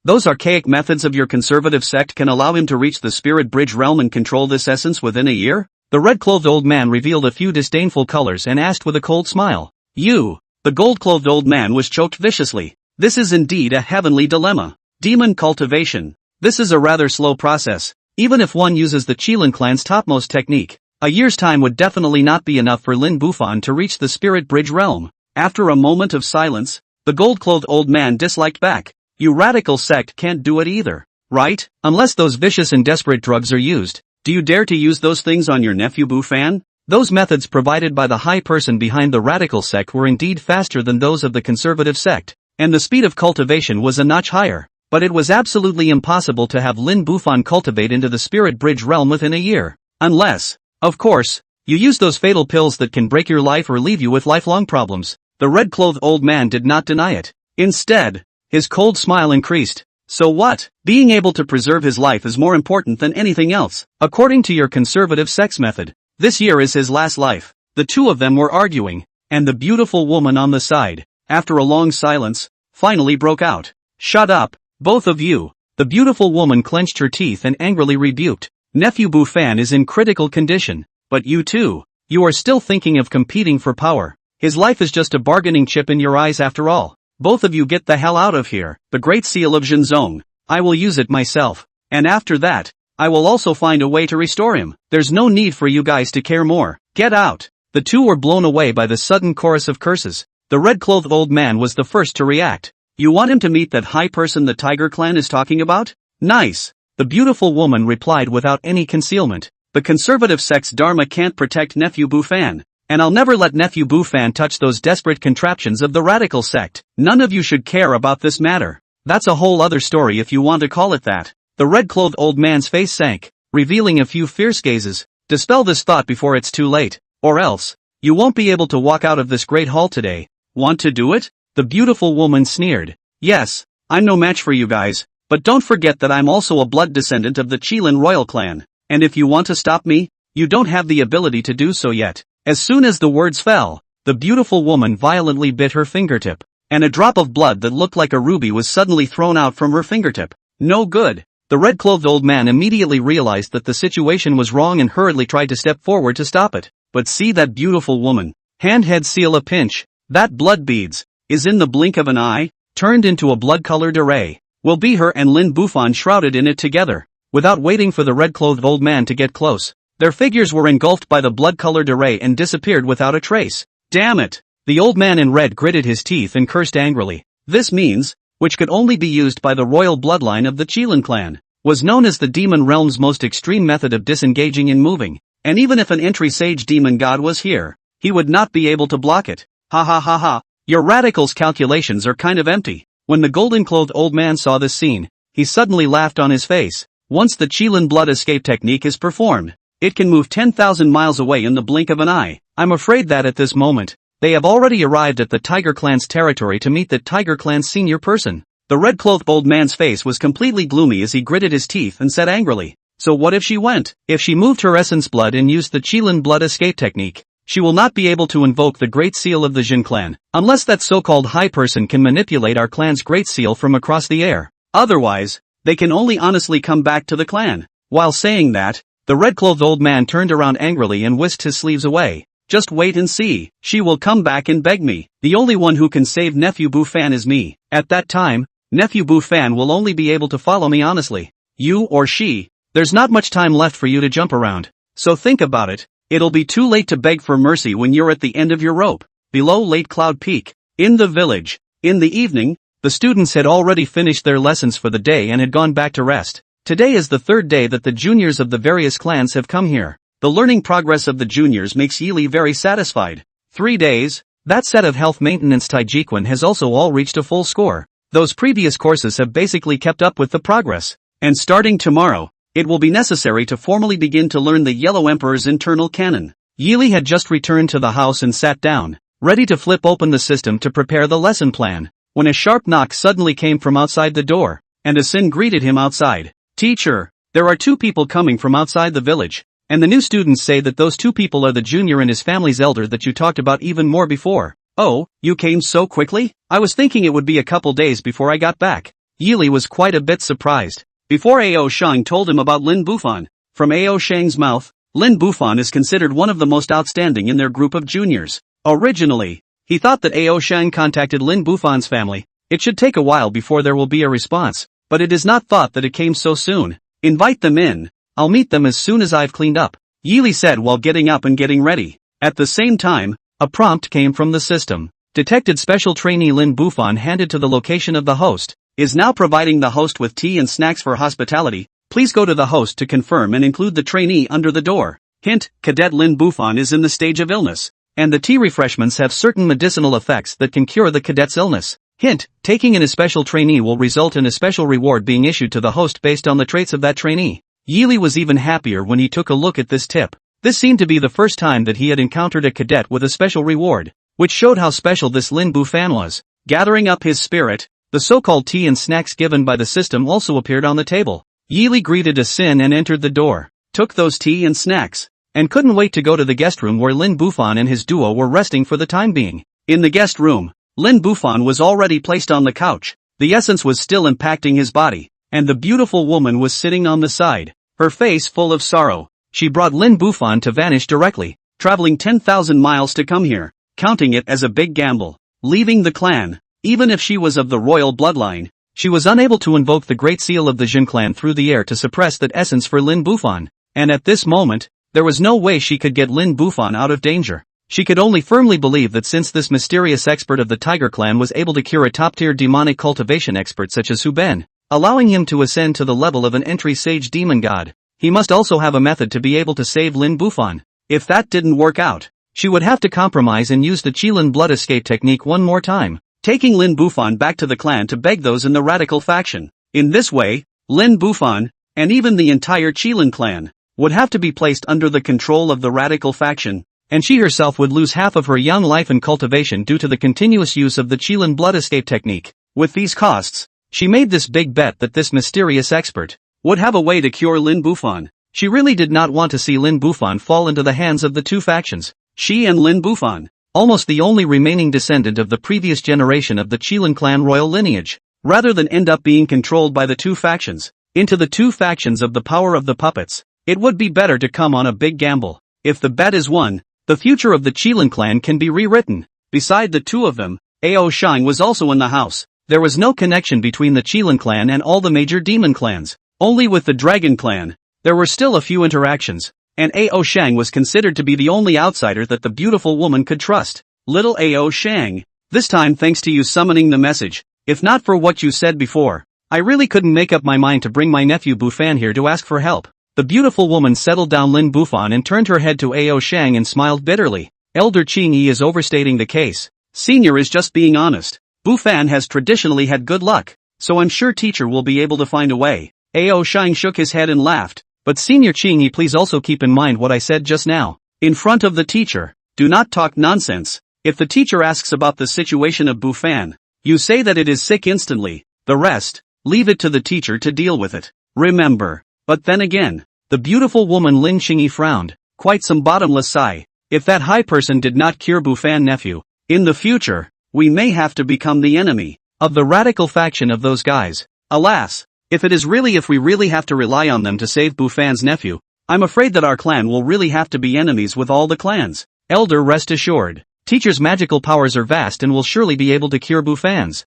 Those archaic methods of your conservative sect can allow him to reach the spirit bridge realm and control this essence within a year? The red-clothed old man revealed a few disdainful colors and asked with a cold smile. The gold-clothed old man was choked viciously. This is indeed a heavenly dilemma. Demon cultivation. This is a rather slow process. Even if one uses the Qilin clan's topmost technique, a year's time would definitely not be enough for Lin Bufan to reach the spirit bridge realm. After a moment of silence, the gold-clothed old man disliked back. You radical sect can't do it either, right? Unless those vicious and desperate drugs are used. Do you dare to use those things on your nephew Bufan? Those methods provided by the high person behind the radical sect were indeed faster than those of the conservative sect, and the speed of cultivation was a notch higher. But it was absolutely impossible to have Lin Bufan cultivate into the spirit bridge realm within a year. Unless, of course, you use those fatal pills that can break your life or leave you with lifelong problems. The red-clothed old man did not deny it. Instead, his cold smile increased. So what? Being able to preserve his life is more important than anything else. According to your conservative sex method, this year is his last life. The 2 of them were arguing, and the beautiful woman on the side, after a long silence, finally broke out. Shut up, both of you. The beautiful woman clenched her teeth and angrily rebuked. Nephew Bufan is in critical condition. But you too. You are still thinking of competing for power. His life is just a bargaining chip in your eyes after all. Both of you get the hell out of here. The Great Seal of Zhenzong. I will use it myself. And after that, I will also find a way to restore him. There's no need for you guys to care more. Get out. The two were blown away by the sudden chorus of curses. The red-clothed old man was the first to react. You want him to meet that high person the Tiger Clan is talking about? Nice. The beautiful woman replied without any concealment. The conservative sect's dharma can't protect Nephew Bufan. And I'll never let Nephew Bufan touch those desperate contraptions of the radical sect. None of you should care about this matter. That's a whole other story if you want to call it that. The red-clothed old man's face sank, revealing a few fierce gazes. Dispel this thought before it's too late. Or else, you won't be able to walk out of this great hall today. Want to do it? The beautiful woman sneered. Yes, I'm no match for you guys, but don't forget that I'm also a blood descendant of the Qilin royal clan. And if you want to stop me, you don't have the ability to do so yet. As soon as the words fell, the beautiful woman violently bit her fingertip, and a drop of blood that looked like a ruby was suddenly thrown out from her fingertip. No good. The red-clothed old man immediately realized that the situation was wrong and hurriedly tried to step forward to stop it. But see that beautiful woman. Hand seal a pinch. That blood beads, is in the blink of an eye, turned into a blood-colored array. Will be her and Lin Bufan shrouded in it together. Without waiting for the red-clothed old man to get close, their figures were engulfed by the blood-colored array and disappeared without a trace. Damn it! The old man in red gritted his teeth and cursed angrily. This means, which could only be used by the royal bloodline of the Qilin clan, was known as the demon realm's most extreme method of disengaging and moving, and even if an entry sage demon god was here, he would not be able to block it. Ha ha ha ha, your radicals' calculations are kind of empty. When the golden-clothed old man saw this scene, he suddenly laughed on his face. Once the Qilin blood escape technique is performed, it can move 10,000 miles away in the blink of an eye. I'm afraid that at this moment, they have already arrived at the Tiger Clan's territory to meet the Tiger Clan's senior person. The red-clothed old man's face was completely gloomy as he gritted his teeth and said angrily, so what if she went? If she moved her essence blood and used the Qilin blood escape technique, she will not be able to invoke the Great Seal of the Jin clan, unless that so-called high person can manipulate our clan's Great Seal from across the air. Otherwise, they can only honestly come back to the clan. While saying that, the red-clothed old man turned around angrily and whisked his sleeves away. Just wait and see. She will come back and beg me. The only one who can save Nephew Bufan is me. At that time, Nephew Bufan will only be able to follow me honestly. You or she. There's not much time left for you to jump around. So think about it. It'll be too late to beg for mercy when you're at the end of your rope. Below Late Cloud Peak. In the village. In the evening, the students had already finished their lessons for the day and had gone back to rest. Today is the third day that the juniors of the various clans have come here. The learning progress of the juniors makes Yili very satisfied. 3 days, that set of health maintenance Taijiquan has also all reached a full score. Those previous courses have basically kept up with the progress. And starting tomorrow, it will be necessary to formally begin to learn the Yellow Emperor's internal canon. Yili had just returned to the house and sat down, ready to flip open the system to prepare the lesson plan, when a sharp knock suddenly came from outside the door, and Asin greeted him outside. Teacher, there are 2 people coming from outside the village, and the new students say that those 2 people are the junior and his family's elder that you talked about even more before. Oh, you came so quickly? I was thinking it would be a couple days before I got back. Yili was quite a bit surprised. Before Ao Shang told him about Lin Bufan, from Ao Shang's mouth, Lin Bufan is considered one of the most outstanding in their group of juniors. Originally, he thought that Ao Shang contacted Lin Bufan's family. It should take a while before there will be a response, but it is not thought that it came so soon. Invite them in. I'll meet them as soon as I've cleaned up, Yili said while getting up and getting ready. At the same time, a prompt came from the system. Detected special trainee Lin Bufan handed to the location of the host. Is now providing the host with tea and snacks for hospitality. Please go to the host to confirm and include the trainee under the door. Hint, Cadet Lin Bufan is in the stage of illness, and the tea refreshments have certain medicinal effects that can cure the cadet's illness. Hint, taking in a special trainee will result in a special reward being issued to the host based on the traits of that trainee. Yili was even happier when he took a look at this tip. This seemed to be the first time that he had encountered a cadet with a special reward, which showed how special this Lin Bufan was. Gathering up his spirit, the so-called tea and snacks given by the system also appeared on the table. Yili greeted Asin and entered the door, took those tea and snacks, and couldn't wait to go to the guest room where Lin Bufan and his duo were resting for the time being. In the guest room, Lin Bufan was already placed on the couch. The essence was still impacting his body, and the beautiful woman was sitting on the side, her face full of sorrow. She brought Lin Bufan to vanish directly, traveling 10,000 miles to come here, counting it as a big gamble. Leaving the clan, even if she was of the royal bloodline, she was unable to invoke the great seal of the Jin clan through the air to suppress that essence for Lin Bufan, and at this moment, there was no way she could get Lin Bufan out of danger. She could only firmly believe that since this mysterious expert of the Tiger clan was able to cure a top-tier demonic cultivation expert such as Hu Ben, allowing him to ascend to the level of an entry sage demon god, he must also have a method to be able to save Lin Bufan. If that didn't work out, she would have to compromise and use the Qilin blood escape technique one more time, taking Lin Bufan back to the clan to beg those in the radical faction. In this way, Lin Bufan, and even the entire Qilin clan, would have to be placed under the control of the radical faction, and she herself would lose half of her young life and cultivation due to the continuous use of the Qilin blood escape technique. With these costs, she made this big bet that this mysterious expert would have a way to cure Lin Bufan. She really did not want to see Lin Bufan fall into the hands of the two factions. She and Lin Bufan, almost the only remaining descendant of the previous generation of the Qilin clan royal lineage, rather than end up being controlled by the two factions, into the two factions of the power of the puppets, it would be better to come on a big gamble. If the bet is won, the future of the Qilin clan can be rewritten. Beside the two of them, Ao Shang was also in the house. There was no connection between the Qilin clan and all the major demon clans. Only with the Dragon clan, there were still a few interactions, and Ao Shang was considered to be the only outsider that the beautiful woman could trust. Little Ao Shang, this time thanks to you summoning the message, if not for what you said before, I really couldn't make up my mind to bring my nephew Bufan here to ask for help. The beautiful woman settled down Lin Bufan and turned her head to Ao Shang and smiled bitterly. Elder Qingyi is overstating the case. Senior is just being honest. Bufan has traditionally had good luck, so I'm sure teacher will be able to find a way. Ao Shang shook his head and laughed. But Senior Qingyi, please also keep in mind what I said just now. In front of the teacher, do not talk nonsense. If the teacher asks about the situation of Bufan, you say that it is sick instantly. The rest, leave it to the teacher to deal with it. Remember. But then again, the beautiful woman Lin Qingyi frowned, quite some bottomless sigh. If that high person did not cure Bufan nephew, in the future, we may have to become the enemy of the radical faction of those guys. Alas, if we really have to rely on them to save Bufan's nephew, I'm afraid that our clan will really have to be enemies with all the clans. Elder, rest assured, teacher's magical powers are vast and will surely be able to cure Bufan's.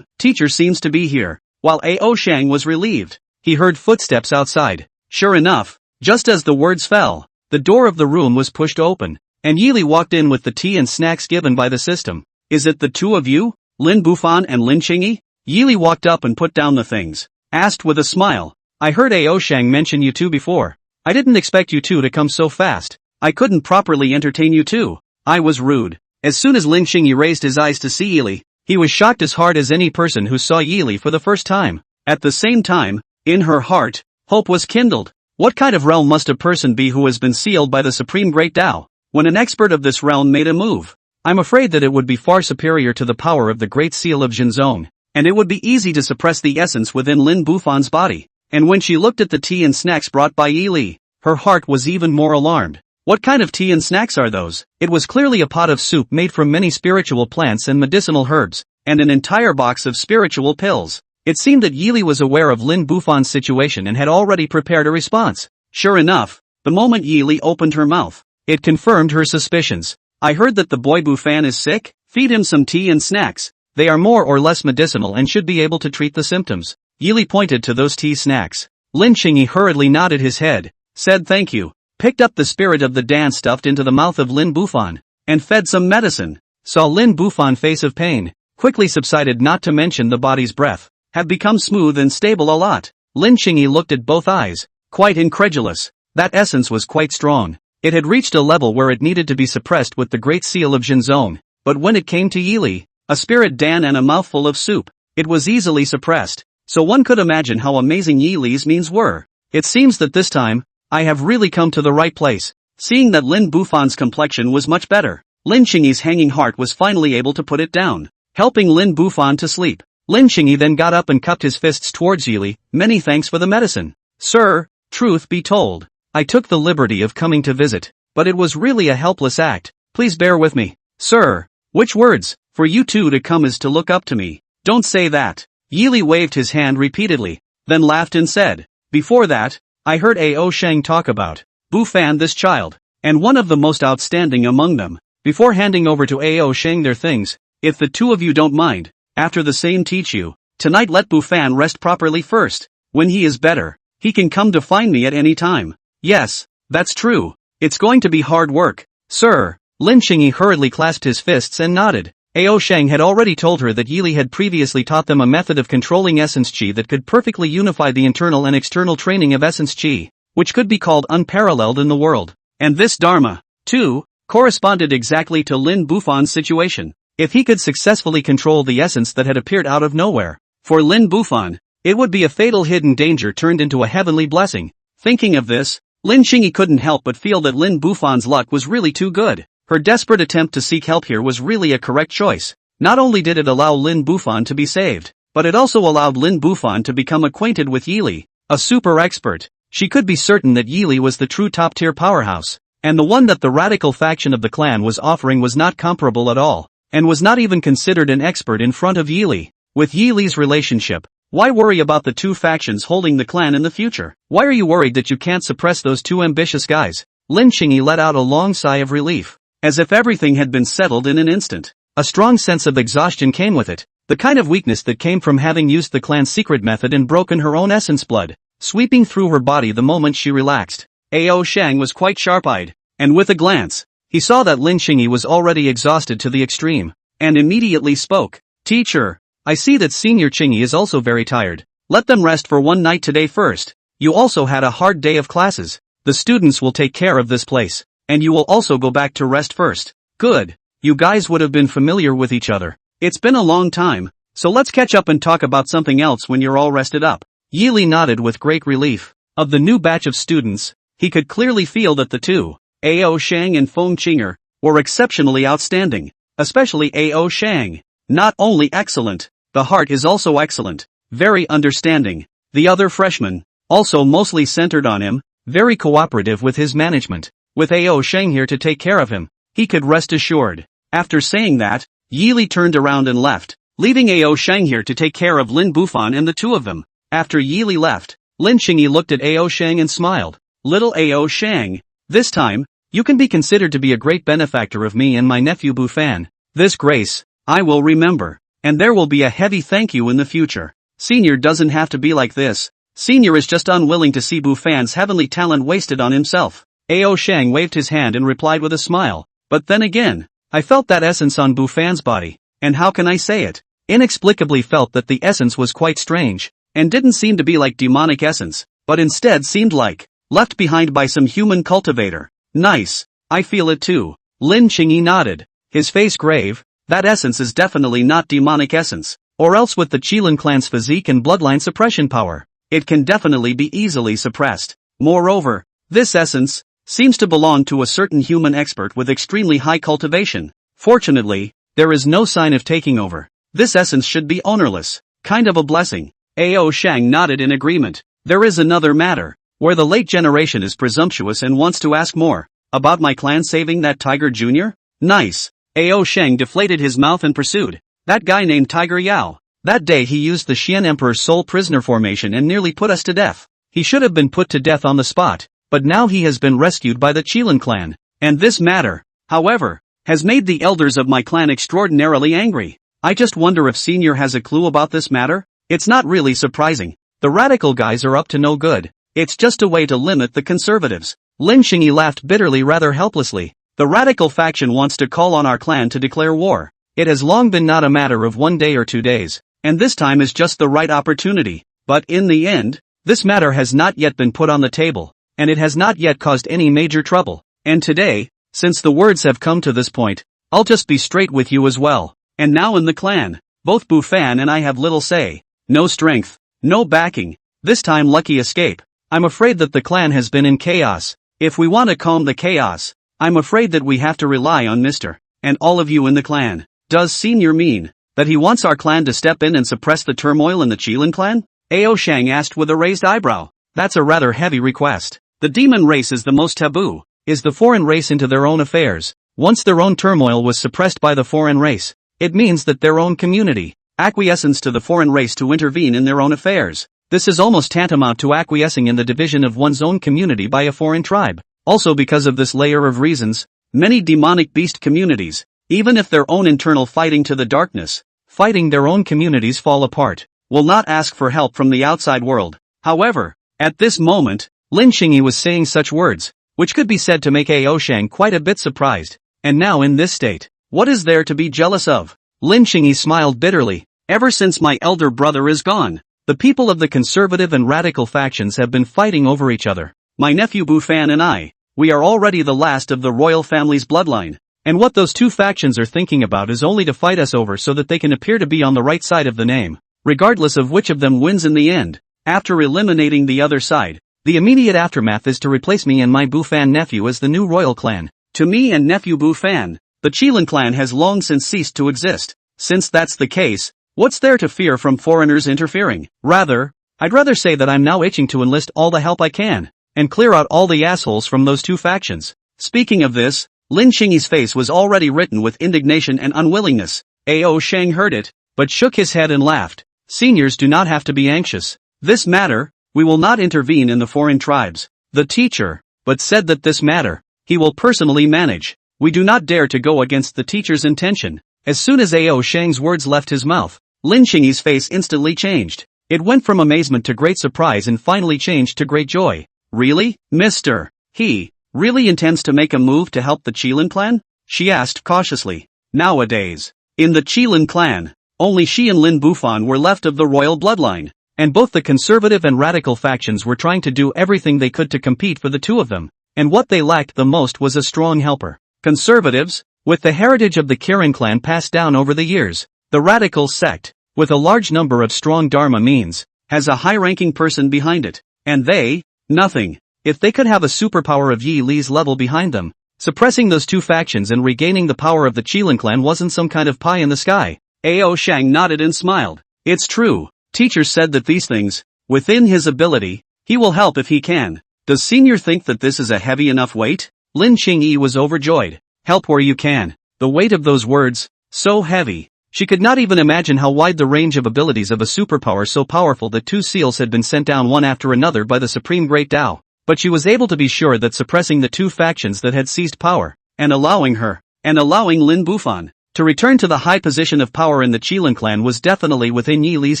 Teacher seems to be here. While Ao Shang was relieved, he heard footsteps outside. Sure enough, just as the words fell, the door of the room was pushed open, and Yili walked in with the tea and snacks given by the system. Is it the two of you, Lin Bufan and Lin Qingyi? Yili walked up and put down the things, asked with a smile. I heard Ao Shang mention you two before. I didn't expect you two to come so fast. I couldn't properly entertain you two. I was rude. As soon as Lin Qingyi raised his eyes to see Yili, he was shocked as hard as any person who saw Yili for the first time. At the same time, in her heart, hope was kindled. What kind of realm must a person be who has been sealed by the Supreme Great Tao, when an expert of this realm made a move? I'm afraid that it would be far superior to the power of the Great Seal of Jinzong, and it would be easy to suppress the essence within Lin Bufan's body. And when she looked at the tea and snacks brought by Yili, her heart was even more alarmed. What kind of tea and snacks are those? It was clearly a pot of soup made from many spiritual plants and medicinal herbs, and an entire box of spiritual pills. It seemed that Yili was aware of Lin Bufan's situation and had already prepared a response. Sure enough, the moment Yili opened her mouth, it confirmed her suspicions. I heard that the boy Bufan is sick. Feed him some tea and snacks. They are more or less medicinal and should be able to treat the symptoms. Yili pointed to those tea snacks. Lin Qingyi hurriedly nodded his head, said thank you, picked up the spirit of the dance stuffed into the mouth of Lin Bufan, and fed some medicine. Saw Lin Bufan face of pain, quickly subsided, not to mention the body's breath have become smooth and stable a lot. Lin Qingyi looked at both eyes, quite incredulous. That essence was quite strong. It had reached a level where it needed to be suppressed with the Great Seal of Jinzong, but when it came to Yili, a spirit Dan and a mouthful of soup, it was easily suppressed. So one could imagine how amazing Yili's means were. It seems that this time, I have really come to the right place. Seeing that Lin Bufan's complexion was much better, Lin Qingyi's hanging heart was finally able to put it down, helping Lin Bufan to sleep. Lin Qingyi then got up and cupped his fists towards Yili. Many thanks for the medicine. Sir, truth be told, I took the liberty of coming to visit, but it was really a helpless act. Please bear with me. Sir, which words? For you two to come is to look up to me. Don't say that. Yili waved his hand repeatedly. then laughed and said, "Before that, I heard Ao Shang talk about Bufan this child, and one of the most outstanding among them. Before handing over to Ao Shang their things, if the two of you don't mind, after the same teach you, tonight let Bufan rest properly first. When he is better, he can come to find me at any time." "Yes, that's true. It's going to be hard work, sir." Lin Qingyi hurriedly clasped his fists and nodded. Ao Shang had already told her that Yili had previously taught them a method of controlling essence qi that could perfectly unify the internal and external training of essence qi, which could be called unparalleled in the world. And this Dharma, too, corresponded exactly to Lin Bufan's situation. If he could successfully control the essence that had appeared out of nowhere, for Lin Bufan, it would be a fatal hidden danger turned into a heavenly blessing. Thinking of this, Lin Qingyi couldn't help but feel that Lin Bufan's luck was really too good. Her desperate attempt to seek help here was really a correct choice. Not only did it allow Lin Bufan to be saved, but it also allowed Lin Bufan to become acquainted with Yili, a super expert. She could be certain that Yili was the true top-tier powerhouse, and the one that the radical faction of the clan was offering was not comparable at all, and was not even considered an expert in front of Yili. With Yili's relationship, why worry about the two factions holding the clan in the future? Why are you worried that you can't suppress those two ambitious guys? Lin Qingyi let out a long sigh of relief, as if everything had been settled in an instant. A strong sense of exhaustion came with it, the kind of weakness that came from having used the clan's secret method and broken her own essence blood, sweeping through her body the moment she relaxed. Ao Shang was quite sharp-eyed, and with a glance, he saw that Lin Qingyi was already exhausted to the extreme, and immediately spoke. "Teacher, I see that Senior Qingyi is also very tired. Let them rest for one night today first. You also had a hard day of classes. The students will take care of this place, and you will also go back to rest first." "Good. You guys would have been familiar with each other. It's been a long time, so let's catch up and talk about something else when you're all rested up." Yili nodded with great relief. Of the new batch of students, he could clearly feel that the two, Ao Shang and Feng Qinger, were exceptionally outstanding, especially Ao Shang. Not only excellent, the heart is also excellent, very understanding. The other freshmen, also mostly centered on him, very cooperative with his management. With Ao Shang here to take care of him, he could rest assured. After saying that, Yili turned around and left, leaving Ao Shang here to take care of Lin Bufan and the two of them. After Yili left, Lin Qingyi looked at Ao Shang and smiled. "Little Ao Shang, this time, you can be considered to be a great benefactor of me and my nephew Bufan. This grace, I will remember, and there will be a heavy thank you in the future. Senior doesn't have to be like this. Senior is just unwilling to see Bufan's heavenly talent wasted on himself." Ao Shang waved his hand and replied with a smile. "But then again, I felt that essence on Bufan's body, and how can I say it? Inexplicably felt that the essence was quite strange, and didn't seem to be like demonic essence, but instead seemed like, left behind by some human cultivator." "Nice, I feel it too." Lin Qingyi nodded, his face grave. "That essence is definitely not demonic essence, or else with the Qilin clan's physique and bloodline suppression power, it can definitely be easily suppressed. Moreover, this essence seems to belong to a certain human expert with extremely high cultivation. Fortunately, there is no sign of taking over. This essence should be ownerless, kind of a blessing." Ao Shang nodded in agreement. "There is another matter, where the late generation is presumptuous and wants to ask more, about my clan saving that Tiger Jr.? Nice." Ao Shang deflated his mouth and pursued. "That guy named Tiger Yao. That day he used the Xian Emperor's soul prisoner formation and nearly put us to death. He should have been put to death on the spot, but now he has been rescued by the Qilin clan. And this matter, however, has made the elders of my clan extraordinarily angry. I just wonder if Senior has a clue about this matter? It's not really surprising. The radical guys are up to no good. It's just a way to limit the conservatives." Lin Qingyi laughed bitterly, rather helplessly. "The radical faction wants to call on our clan to declare war. It has long been not a matter of 1 day or 2 days, and this time is just the right opportunity. But in the end, this matter has not yet been put on the table, and it has not yet caused any major trouble. And today, since the words have come to this point, I'll just be straight with you as well. And now in the clan, both Bufan and I have little say. No strength, no backing, this time lucky escape. I'm afraid that the clan has been in chaos. If we want to calm the chaos, I'm afraid that we have to rely on Mr. and all of you in the clan." "Does Senior mean that he wants our clan to step in and suppress the turmoil in the Qilin clan?" Ao Shang asked with a raised eyebrow. "That's a rather heavy request. The demon race is the most taboo, is the foreign race into their own affairs. Once their own turmoil was suppressed by the foreign race, it means that their own community acquiescence to the foreign race to intervene in their own affairs. This is almost tantamount to acquiescing in the division of one's own community by a foreign tribe. Also, because of this layer of reasons, many demonic beast communities, even if their own internal fighting to the darkness, fighting their own communities fall apart, will not ask for help from the outside world. However, at this moment, Lin Xingyi was saying such words, which could be said to make Ao Shang quite a bit surprised. And now in this state, what is there to be jealous of? Lin Xingyi smiled bitterly. Ever since my elder brother is gone, the people of the conservative and radical factions have been fighting over each other. My nephew Bufan and we are already the last of the royal family's bloodline. And what those two factions are thinking about is only to fight us over so that they can appear to be on the right side of the name, regardless of which of them wins in the end. After eliminating the other side, the immediate aftermath is to replace me and my Bufan nephew as the new royal clan. To me and nephew Bufan, the Qilin clan has long since ceased to exist. Since that's the case, what's there to fear from foreigners interfering? I'd rather say that I'm now itching to enlist all the help I can, and clear out all the assholes from those two factions. Speaking of this, Lin Xingyi's face was already written with indignation and unwillingness. Ao Shang heard it, but shook his head and laughed. Seniors do not have to be anxious. This matter, we will not intervene in the foreign tribes. The teacher, but said that this matter, he will personally manage. We do not dare to go against the teacher's intention. As soon as Ao Shang's words left his mouth, Lin Xingyi's face instantly changed. It went from amazement to great surprise and finally changed to great joy. Really, Mr. He really intends to make a move to help the Qilin clan? She asked cautiously. Nowadays, in the Qilin clan, only she and Lin Bufan were left of the royal bloodline, and both the conservative and radical factions were trying to do everything they could to compete for the two of them, and what they lacked the most was a strong helper. Conservatives, with the heritage of the Kirin clan passed down over the years, the radical sect, with a large number of strong Dharma means, has a high-ranking person behind it, and they, nothing. If they could have a superpower of Yi Li's level behind them, suppressing those two factions and regaining the power of the Qilin clan wasn't some kind of pie in the sky. Ao Shang nodded and smiled. It's true, teacher said that these things, within his ability, he will help if he can. Does senior think that this is a heavy enough weight? Lin Xingyi was overjoyed. Help where you can. The weight of those words, so heavy. She could not even imagine how wide the range of abilities of a superpower so powerful that two seals had been sent down one after another by the Supreme Great Tao. But she was able to be sure that suppressing the two factions that had seized power, and allowing Lin Bufan, to return to the high position of power in the Qilin clan was definitely within Yi Li's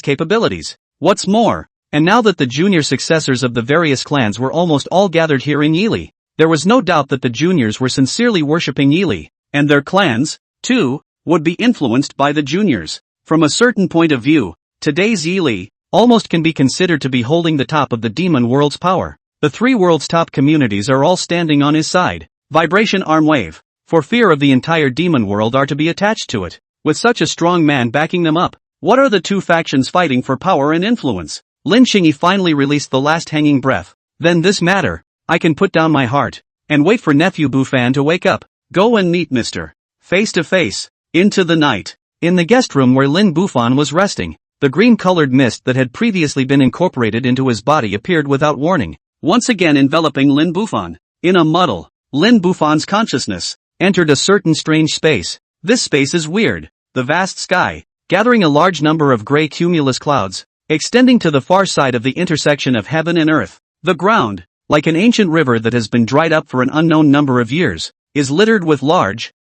capabilities. What's more, and now that the junior successors of the various clans were almost all gathered here in Yi Li, there was no doubt that the juniors were sincerely worshipping Yi Li, and their clans, too, would be influenced by the juniors. From a certain point of view, today's Yi Li almost can be considered to be holding the top of the demon world's power. The three world's top communities are all standing on his side. Vibration arm wave. For fear of the entire demon world are to be attached to it. With such a strong man backing them up, what are the two factions fighting for power and influence? Lin Xingyi finally released the last hanging breath. Then this matter, I can put down my heart, and wait for nephew Bufan to wake up. Go and meet Mr. Face to face. Into the night. In the guest room where Lin Bufan was resting, the green-colored mist that had previously been incorporated into his body appeared without warning, once again enveloping Lin Bufan. In a muddle, Lin Bufan's consciousness entered a certain strange space. This space is weird. The vast sky, gathering a large number of gray cumulus clouds, extending to the far side of the intersection of heaven and earth. The ground, like an ancient river that has been dried up for an unknown number of years, is littered with large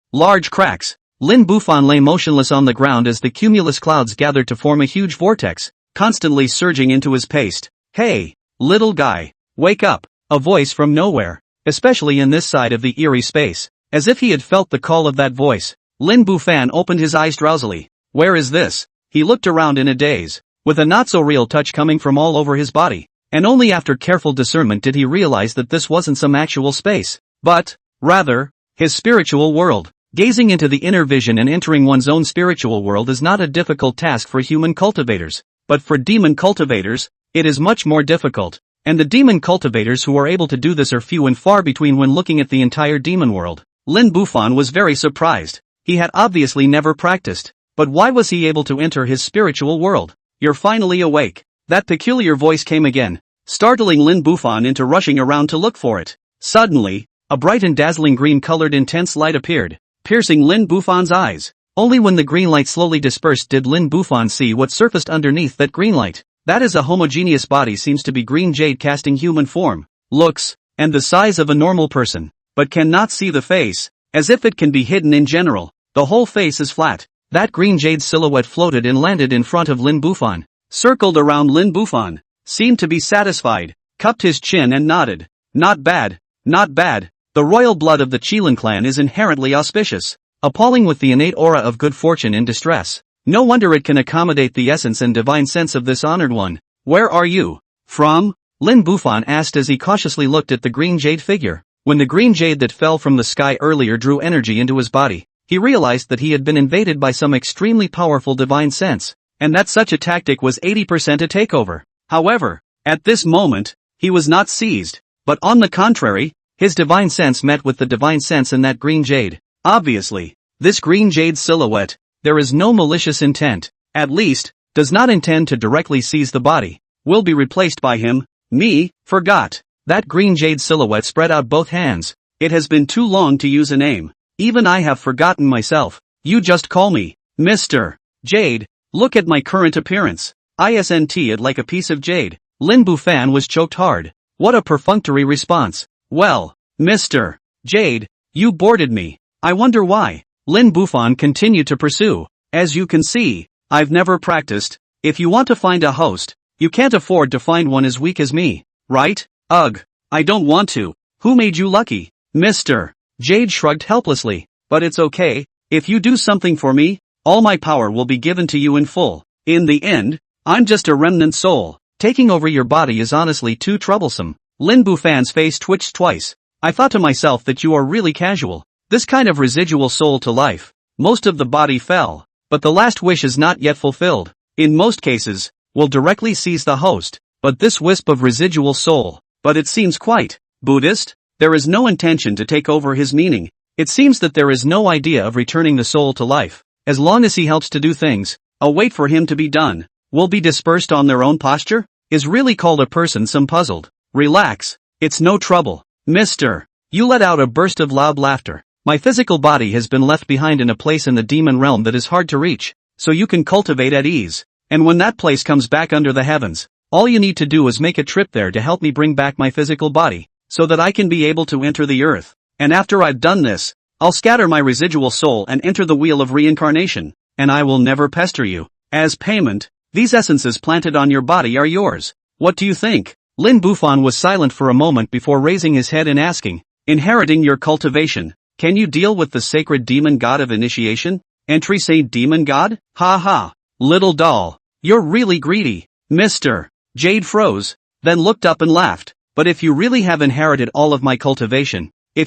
cracks. Lin Bufan lay motionless on the ground as the cumulus clouds gathered to form a huge vortex, constantly surging into his paste. Hey, little guy, wake up, a voice from nowhere, especially in this side of the eerie space. As if he had felt the call of that voice, Lin Bufan opened his eyes drowsily. Where is this? He looked around in a daze, with a not-so-real touch coming from all over his body, and only after careful discernment did he realize that this wasn't some actual space, but, rather, his spiritual world. Gazing into the inner vision and entering one's own spiritual world is not a difficult task for human cultivators, but for demon cultivators, it is much more difficult, and the demon cultivators who are able to do this are few and far between when looking at the entire demon world. Lin Bufan was very surprised. He had obviously never practiced, but why was he able to enter his spiritual world? You're finally awake. That peculiar voice came again, startling Lin Bufan into rushing around to look for it. Suddenly, a bright and dazzling green-colored intense light appeared, piercing Lin Bufan's eyes. Only when the green light slowly dispersed did Lin Bufan see what surfaced underneath that green light. That is, a homogeneous body seems to be green jade casting human form, looks, and the size of a normal person, but cannot see the face, as if it can be hidden in general. The whole face is flat. That green jade silhouette floated and landed in front of Lin Bufan, circled around Lin Bufan, seemed to be satisfied, cupped his chin and nodded. Not bad, not bad. The royal blood of the Qilin clan is inherently auspicious, appalling with the innate aura of good fortune in distress. No wonder it can accommodate the essence and divine sense of this honored one. Where are you from? Lin Bufan asked as he cautiously looked at the green jade figure. When the green jade that fell from the sky earlier drew energy into his body, he realized that he had been invaded by some extremely powerful divine sense, and that such a tactic was 80% a takeover. However, at this moment, he was not seized, but on the contrary, his divine sense met with the divine sense in that green jade. Obviously, this green jade silhouette, there is no malicious intent, at least, does not intend to directly seize the body, will be replaced by him. Me, forgot. That green jade silhouette spread out both hands. It has been too long to use a name. Even I have forgotten myself. You just call me Mr. Jade. Look at my current appearance. Isn't it like a piece of jade? Lin Bufan was choked hard. What a perfunctory response. Well, Mr. Jade, you boarded me. I wonder why. Lin Bufan continued to pursue. As you can see, I've never practiced. If you want to find a host, you can't afford to find one as weak as me, right? Ugh, I don't want to. Who made you lucky? Mr. Jade shrugged helplessly. But it's okay. If you do something for me, all my power will be given to you in full. In the end, I'm just a remnant soul. Taking over your body is honestly too troublesome. Lin Bufan's face twitched twice. I thought to myself that you are really casual. This kind of residual soul to life. Most of the body fell, but the last wish is not yet fulfilled. In most cases, will directly seize the host, but this wisp of residual soul, but it seems quite Buddhist. There is no intention to take over his meaning. It seems that there is no idea of returning the soul to life. As long as he helps to do things, await for him to be done, will be dispersed on their own posture, is really called a person some puzzled. Relax, it's no trouble. Mister, you let out a burst of loud laughter. My physical body has been left behind in a place in the demon realm that is hard to reach, so you can cultivate at ease. And when that place comes back under the heavens, all you need to do is make a trip there to help me bring back my physical body, so that I can be able to enter the earth. And after I've done this, I'll scatter my residual soul and enter the wheel of reincarnation, and I will never pester you. As payment, these essences planted on your body are yours. What do you think? Lin Bufan was silent for a moment before raising his head and asking, inheriting your cultivation. Can you deal with the sacred demon god of initiation? Entry Saint Demon God? Ha ha. Little doll. You're really greedy. Mr. Jade froze, then looked up and laughed. But if you really have inherited all of my cultivation, the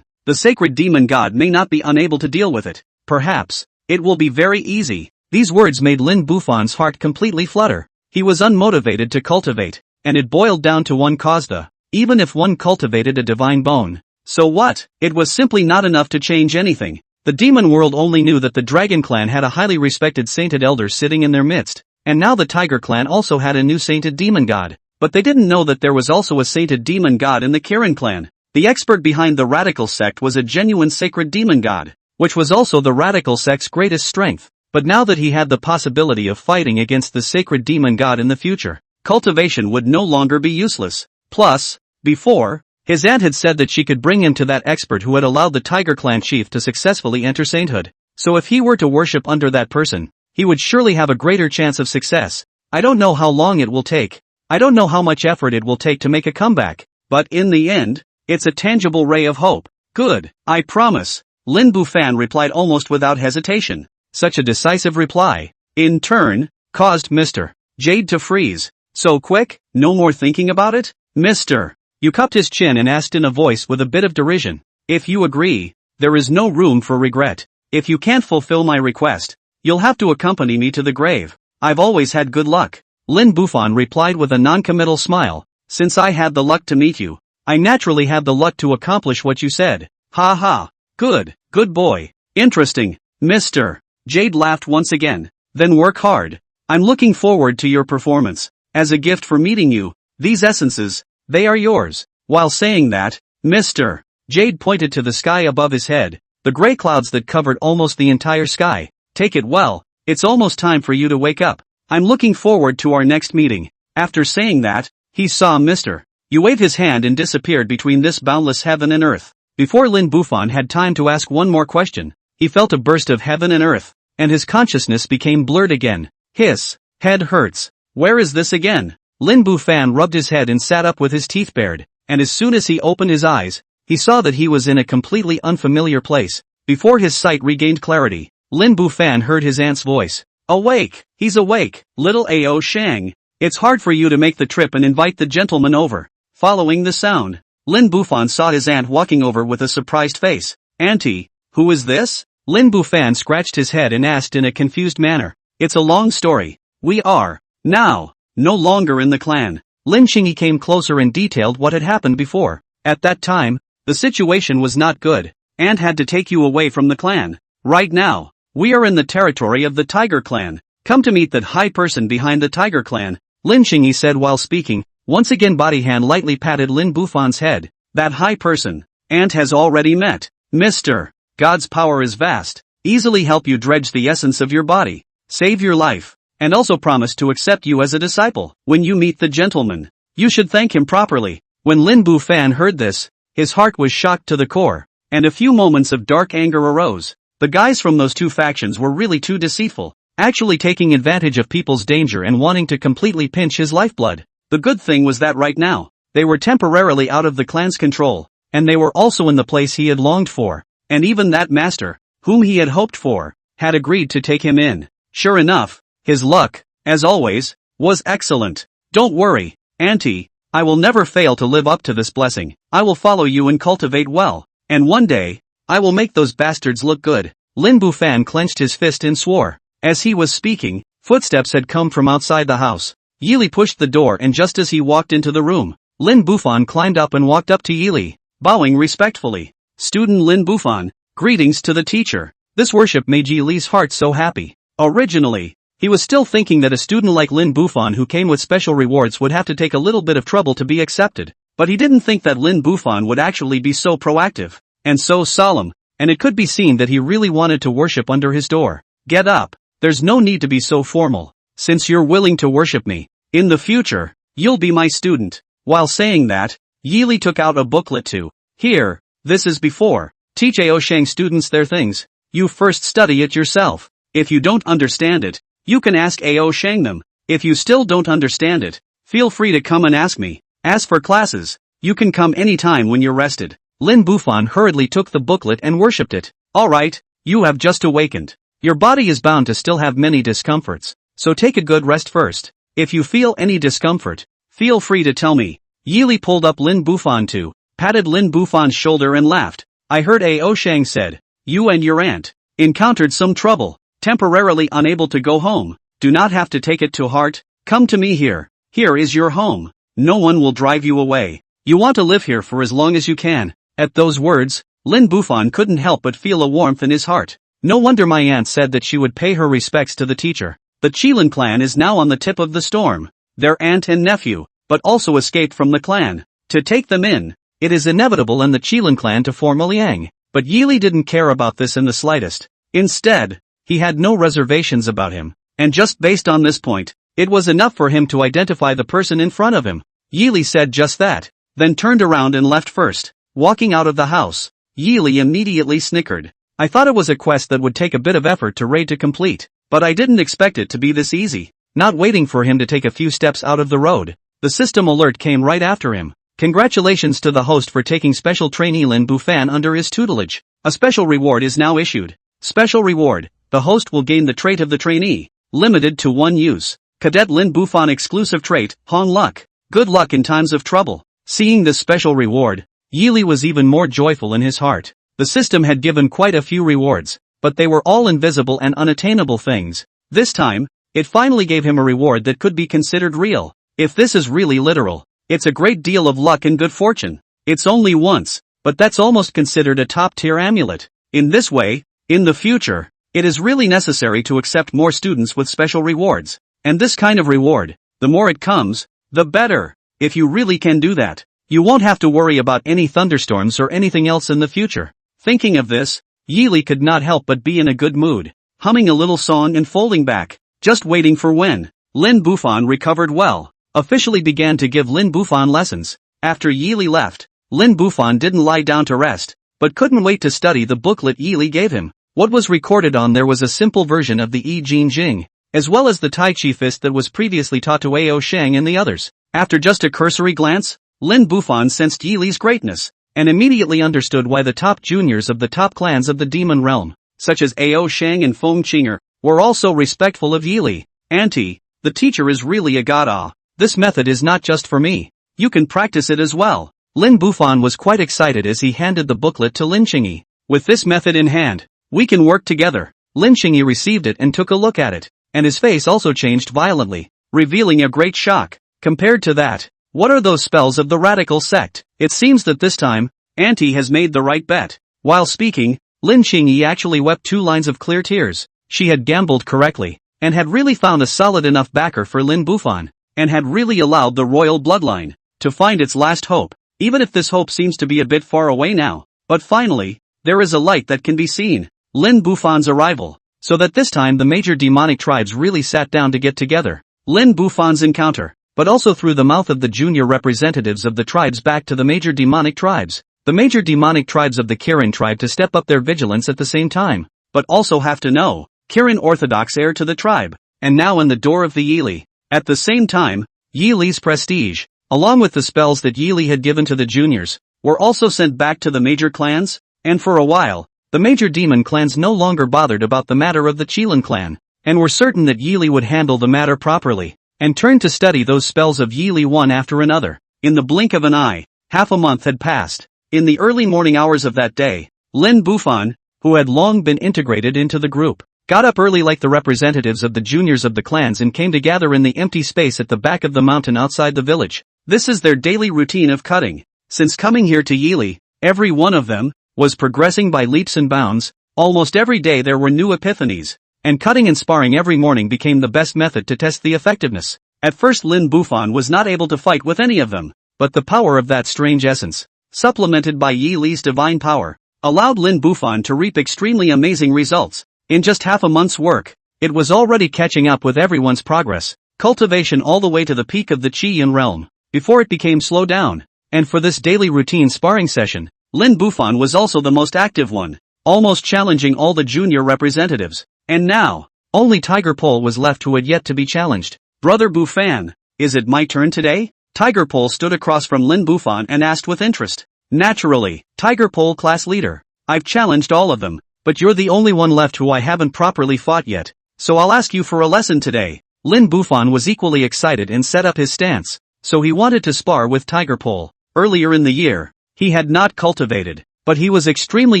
sacred demon god may not be unable to deal with it. Perhaps, it will be very easy. These words made Lin Bufan's heart completely flutter. He was unmotivated to cultivate, and it boiled down to one cause: even if one cultivated a divine bone, so what? It was simply not enough to change anything. The demon world only knew that the dragon clan had a highly respected sainted elder sitting in their midst, and now the tiger clan also had a new sainted demon god. But they didn't know that there was also a sainted demon god in the Kirin clan. The expert behind the radical sect was a genuine sacred demon god, which was also the radical sect's greatest strength. But now that he had the possibility of fighting against the sacred demon god in the future, cultivation would no longer be useless. Plus, before, his aunt had said that she could bring him to that expert who had allowed the Tiger Clan chief to successfully enter sainthood. So if he were to worship under that person, he would surely have a greater chance of success. I don't know how long it will take. I don't know how much effort it will take to make a comeback. But in the end, it's a tangible ray of hope. Good, I promise. Lin Bufan replied almost without hesitation. Such a decisive reply, in turn, caused Mr. Jade to freeze. So quick? No more thinking about it? Mr. You cupped his chin and asked in a voice with a bit of derision. If you agree, there is no room for regret. If you can't fulfill my request, you'll have to accompany me to the grave. I've always had good luck. Lin Bufan replied with a non-committal smile. Since I had the luck to meet you, I naturally have the luck to accomplish what you said. Ha ha. Good boy. Interesting. Mr. Jade laughed once again. Then work hard. I'm looking forward to your performance. As a gift for meeting you, these essences, they are yours. While saying that, Mr. Jade pointed to the sky above his head, the gray clouds that covered almost the entire sky. Take it well, it's almost time for you to wake up. I'm looking forward to our next meeting. After saying that, he saw Mr. Yu wave his hand and disappeared between this boundless heaven and earth. Before Lin Bufan had time to ask one more question, he felt a burst of heaven and earth, and his consciousness became blurred again. His head hurts. Where is this again? Lin Bufan rubbed his head and sat up with his teeth bared, and as soon as he opened his eyes, he saw that he was in a completely unfamiliar place. Before his sight regained clarity, Lin Bufan heard his aunt's voice. Awake! He's awake, little Ao Shang. It's hard for you to make the trip and invite the gentleman over. Following the sound, Lin Bufan saw his aunt walking over with a surprised face. Auntie, who is this? Lin Bufan scratched his head and asked in a confused manner. It's a long story. We are, now, no longer in the clan. Lin Qingyi came closer and detailed what had happened before. At that time, the situation was not good. Aunt had to take you away from the clan. Right now, we are in the territory of the Tiger Clan. Come to meet that high person behind the Tiger Clan, Lin Qingyi said while speaking. Once again body hand lightly patted Lin Bufan's head. That high person, Aunt has already met. Mr. God's power is vast. Easily help you dredge the essence of your body, save your life, and also promise to accept you as a disciple. When you meet the gentleman, you should thank him properly. When Lin Bufan heard this, his heart was shocked to the core, and a few moments of dark anger arose. The guys from those two factions were really too deceitful, actually taking advantage of people's danger and wanting to completely pinch his lifeblood. The good thing was that right now, they were temporarily out of the clan's control, and they were also in the place he had longed for, and even that master, whom he had hoped for, had agreed to take him in. Sure enough, his luck, as always, was excellent. Don't worry, Auntie, I will never fail to live up to this blessing. I will follow you and cultivate well, and one day, I will make those bastards look good. Lin Bufan clenched his fist and swore. As he was speaking, footsteps had come from outside the house. Yili pushed the door and just as he walked into the room, Lin Bufan climbed up and walked up to Yili, bowing respectfully. Student Lin Bufan, greetings to the teacher. This worship made Yili's heart so happy. Originally, he was still thinking that a student like Lin Bufan who came with special rewards would have to take a little bit of trouble to be accepted, but he didn't think that Lin Bufan would actually be so proactive, and so solemn, and it could be seen that he really wanted to worship under his door. Get up, there's no need to be so formal, since you're willing to worship me. In the future, you'll be my student. While saying that, Yili took out a booklet to. Here, this is before. Teach Ao Shang students their things. You first study it yourself. If you don't understand it, you can ask Ao Shang them. If you still don't understand it, feel free to come and ask me. As for classes, you can come anytime when you're rested. Lin Bufan hurriedly took the booklet and worshipped it. Alright, you have just awakened. Your body is bound to still have many discomforts, so take a good rest first. If you feel any discomfort, feel free to tell me. Yili pulled up Lin Bufan too, patted Lin Bufan's shoulder and laughed. I heard Ao Shang said, you and your aunt encountered some trouble, temporarily unable to go home. Do not have to take it to heart. Come to me here. Here is your home. No one will drive you away. You want to live here for as long as you can. At those words, Lin Bufan couldn't help but feel a warmth in his heart. No wonder my aunt said that she would pay her respects to the teacher. The Qilin clan is now on the tip of the storm. Their aunt and nephew, but also escaped from the clan. To take them in, it is inevitable in the Qilin clan to form a liang. But Yili didn't care about this in the slightest. Instead, he had no reservations about him. And just based on this point, it was enough for him to identify the person in front of him. Yili said just that, then turned around and left first. Walking out of the house, Yili immediately snickered. I thought it was a quest that would take a bit of effort to raid to complete, but I didn't expect it to be this easy. Not waiting for him to take a few steps out of the road, the system alert came right after him. Congratulations to the host for taking special trainee Lin Bufan under his tutelage. A special reward is now issued. Special reward, the host will gain the trait of the trainee, limited to one use. Cadet Lin Bufan exclusive trait, Hong Luck. Good luck in times of trouble. Seeing this special reward, Yili was even more joyful in his heart. The system had given quite a few rewards, but they were all invisible and unattainable things. This time, it finally gave him a reward that could be considered real. If this is really literal, it's a great deal of luck and good fortune. It's only once, but that's almost considered a top-tier amulet. In this way, in the future, it is really necessary to accept more students with special rewards. And this kind of reward, the more it comes, the better. If you really can do that, you won't have to worry about any thunderstorms or anything else in the future. Thinking of this, Yili could not help but be in a good mood, humming a little song and folding back, just waiting for when Lin Bufan recovered well, officially began to give Lin Bufan lessons. After Yi Li left, Lin Bufan didn't lie down to rest, but couldn't wait to study the booklet Yi Li gave him. What was recorded on there was a simple version of the I Jin Jing, as well as the Tai Chi fist that was previously taught to Ao Sheng and the others. After just a cursory glance, Lin Bufan sensed Yi Li's greatness, and immediately understood why the top juniors of the top clans of the demon realm, such as Ao Sheng and Feng Qinger, were also respectful of Yi Li. Auntie, the teacher is really a god. Ah, this method is not just for me. You can practice it as well. Lin Bufan was quite excited as he handed the booklet to Lin Qingyi. With this method in hand, we can work together. Lin Qingyi received it and took a look at it, and his face also changed violently, revealing a great shock. Compared to that, what are those spells of the radical sect? It seems that this time, Auntie has made the right bet. While speaking, Lin Qingyi actually wept 2 lines of clear tears. She had gambled correctly, and had really found a solid enough backer for Lin Bufan, and had really allowed the royal bloodline to find its last hope, even if this hope seems to be a bit far away now. But finally, there is a light that can be seen. Lin Bufan's arrival, so that this time the major demonic tribes really sat down to get together. Lin Bufan's encounter, but also through the mouth of the junior representatives of the tribes back to the major demonic tribes. The major demonic tribes of the Kirin tribe to step up their vigilance at the same time, but also have to know, Kirin orthodox heir to the tribe, and now in the door of the Yi Li. At the same time, Yi Li's prestige, along with the spells that Yi Li had given to the juniors, were also sent back to the major clans, and for a while, the major demon clans no longer bothered about the matter of the Qilin clan, and were certain that Yi Li would handle the matter properly, and turned to study those spells of Yi Li one after another. In the blink of an eye, half a month had passed. In the early morning hours of that day, Lin Bufan, who had long been integrated into the group, got up early like the representatives of the juniors of the clans and came to gather in the empty space at the back of the mountain outside the village. This is their daily routine of cutting. Since coming here to Yi Li, every one of them was progressing by leaps and bounds. Almost every day there were new epiphanies, and cutting and sparring every morning became the best method to test the effectiveness. At first Lin Bufan was not able to fight with any of them, but the power of that strange essence, supplemented by Yi Li's divine power, allowed Lin Bufan to reap extremely amazing results. In just half a month's work, it was already catching up with everyone's progress, cultivation all the way to the peak of the Qi-Yin realm, before it became slow down. And for this daily routine sparring session, Lin Bufan was also the most active one, almost challenging all the junior representatives. And now, only Tiger Pole was left who had yet to be challenged. Brother Bufan, is it my turn today? Tiger Pole stood across from Lin Bufan and asked with interest. Naturally, Tiger Pole class leader. I've challenged all of them, but you're the only one left who I haven't properly fought yet, so I'll ask you for a lesson today. Lin Bufan was equally excited and set up his stance, so he wanted to spar with Tiger Pole. Earlier in the year, he had not cultivated, but he was extremely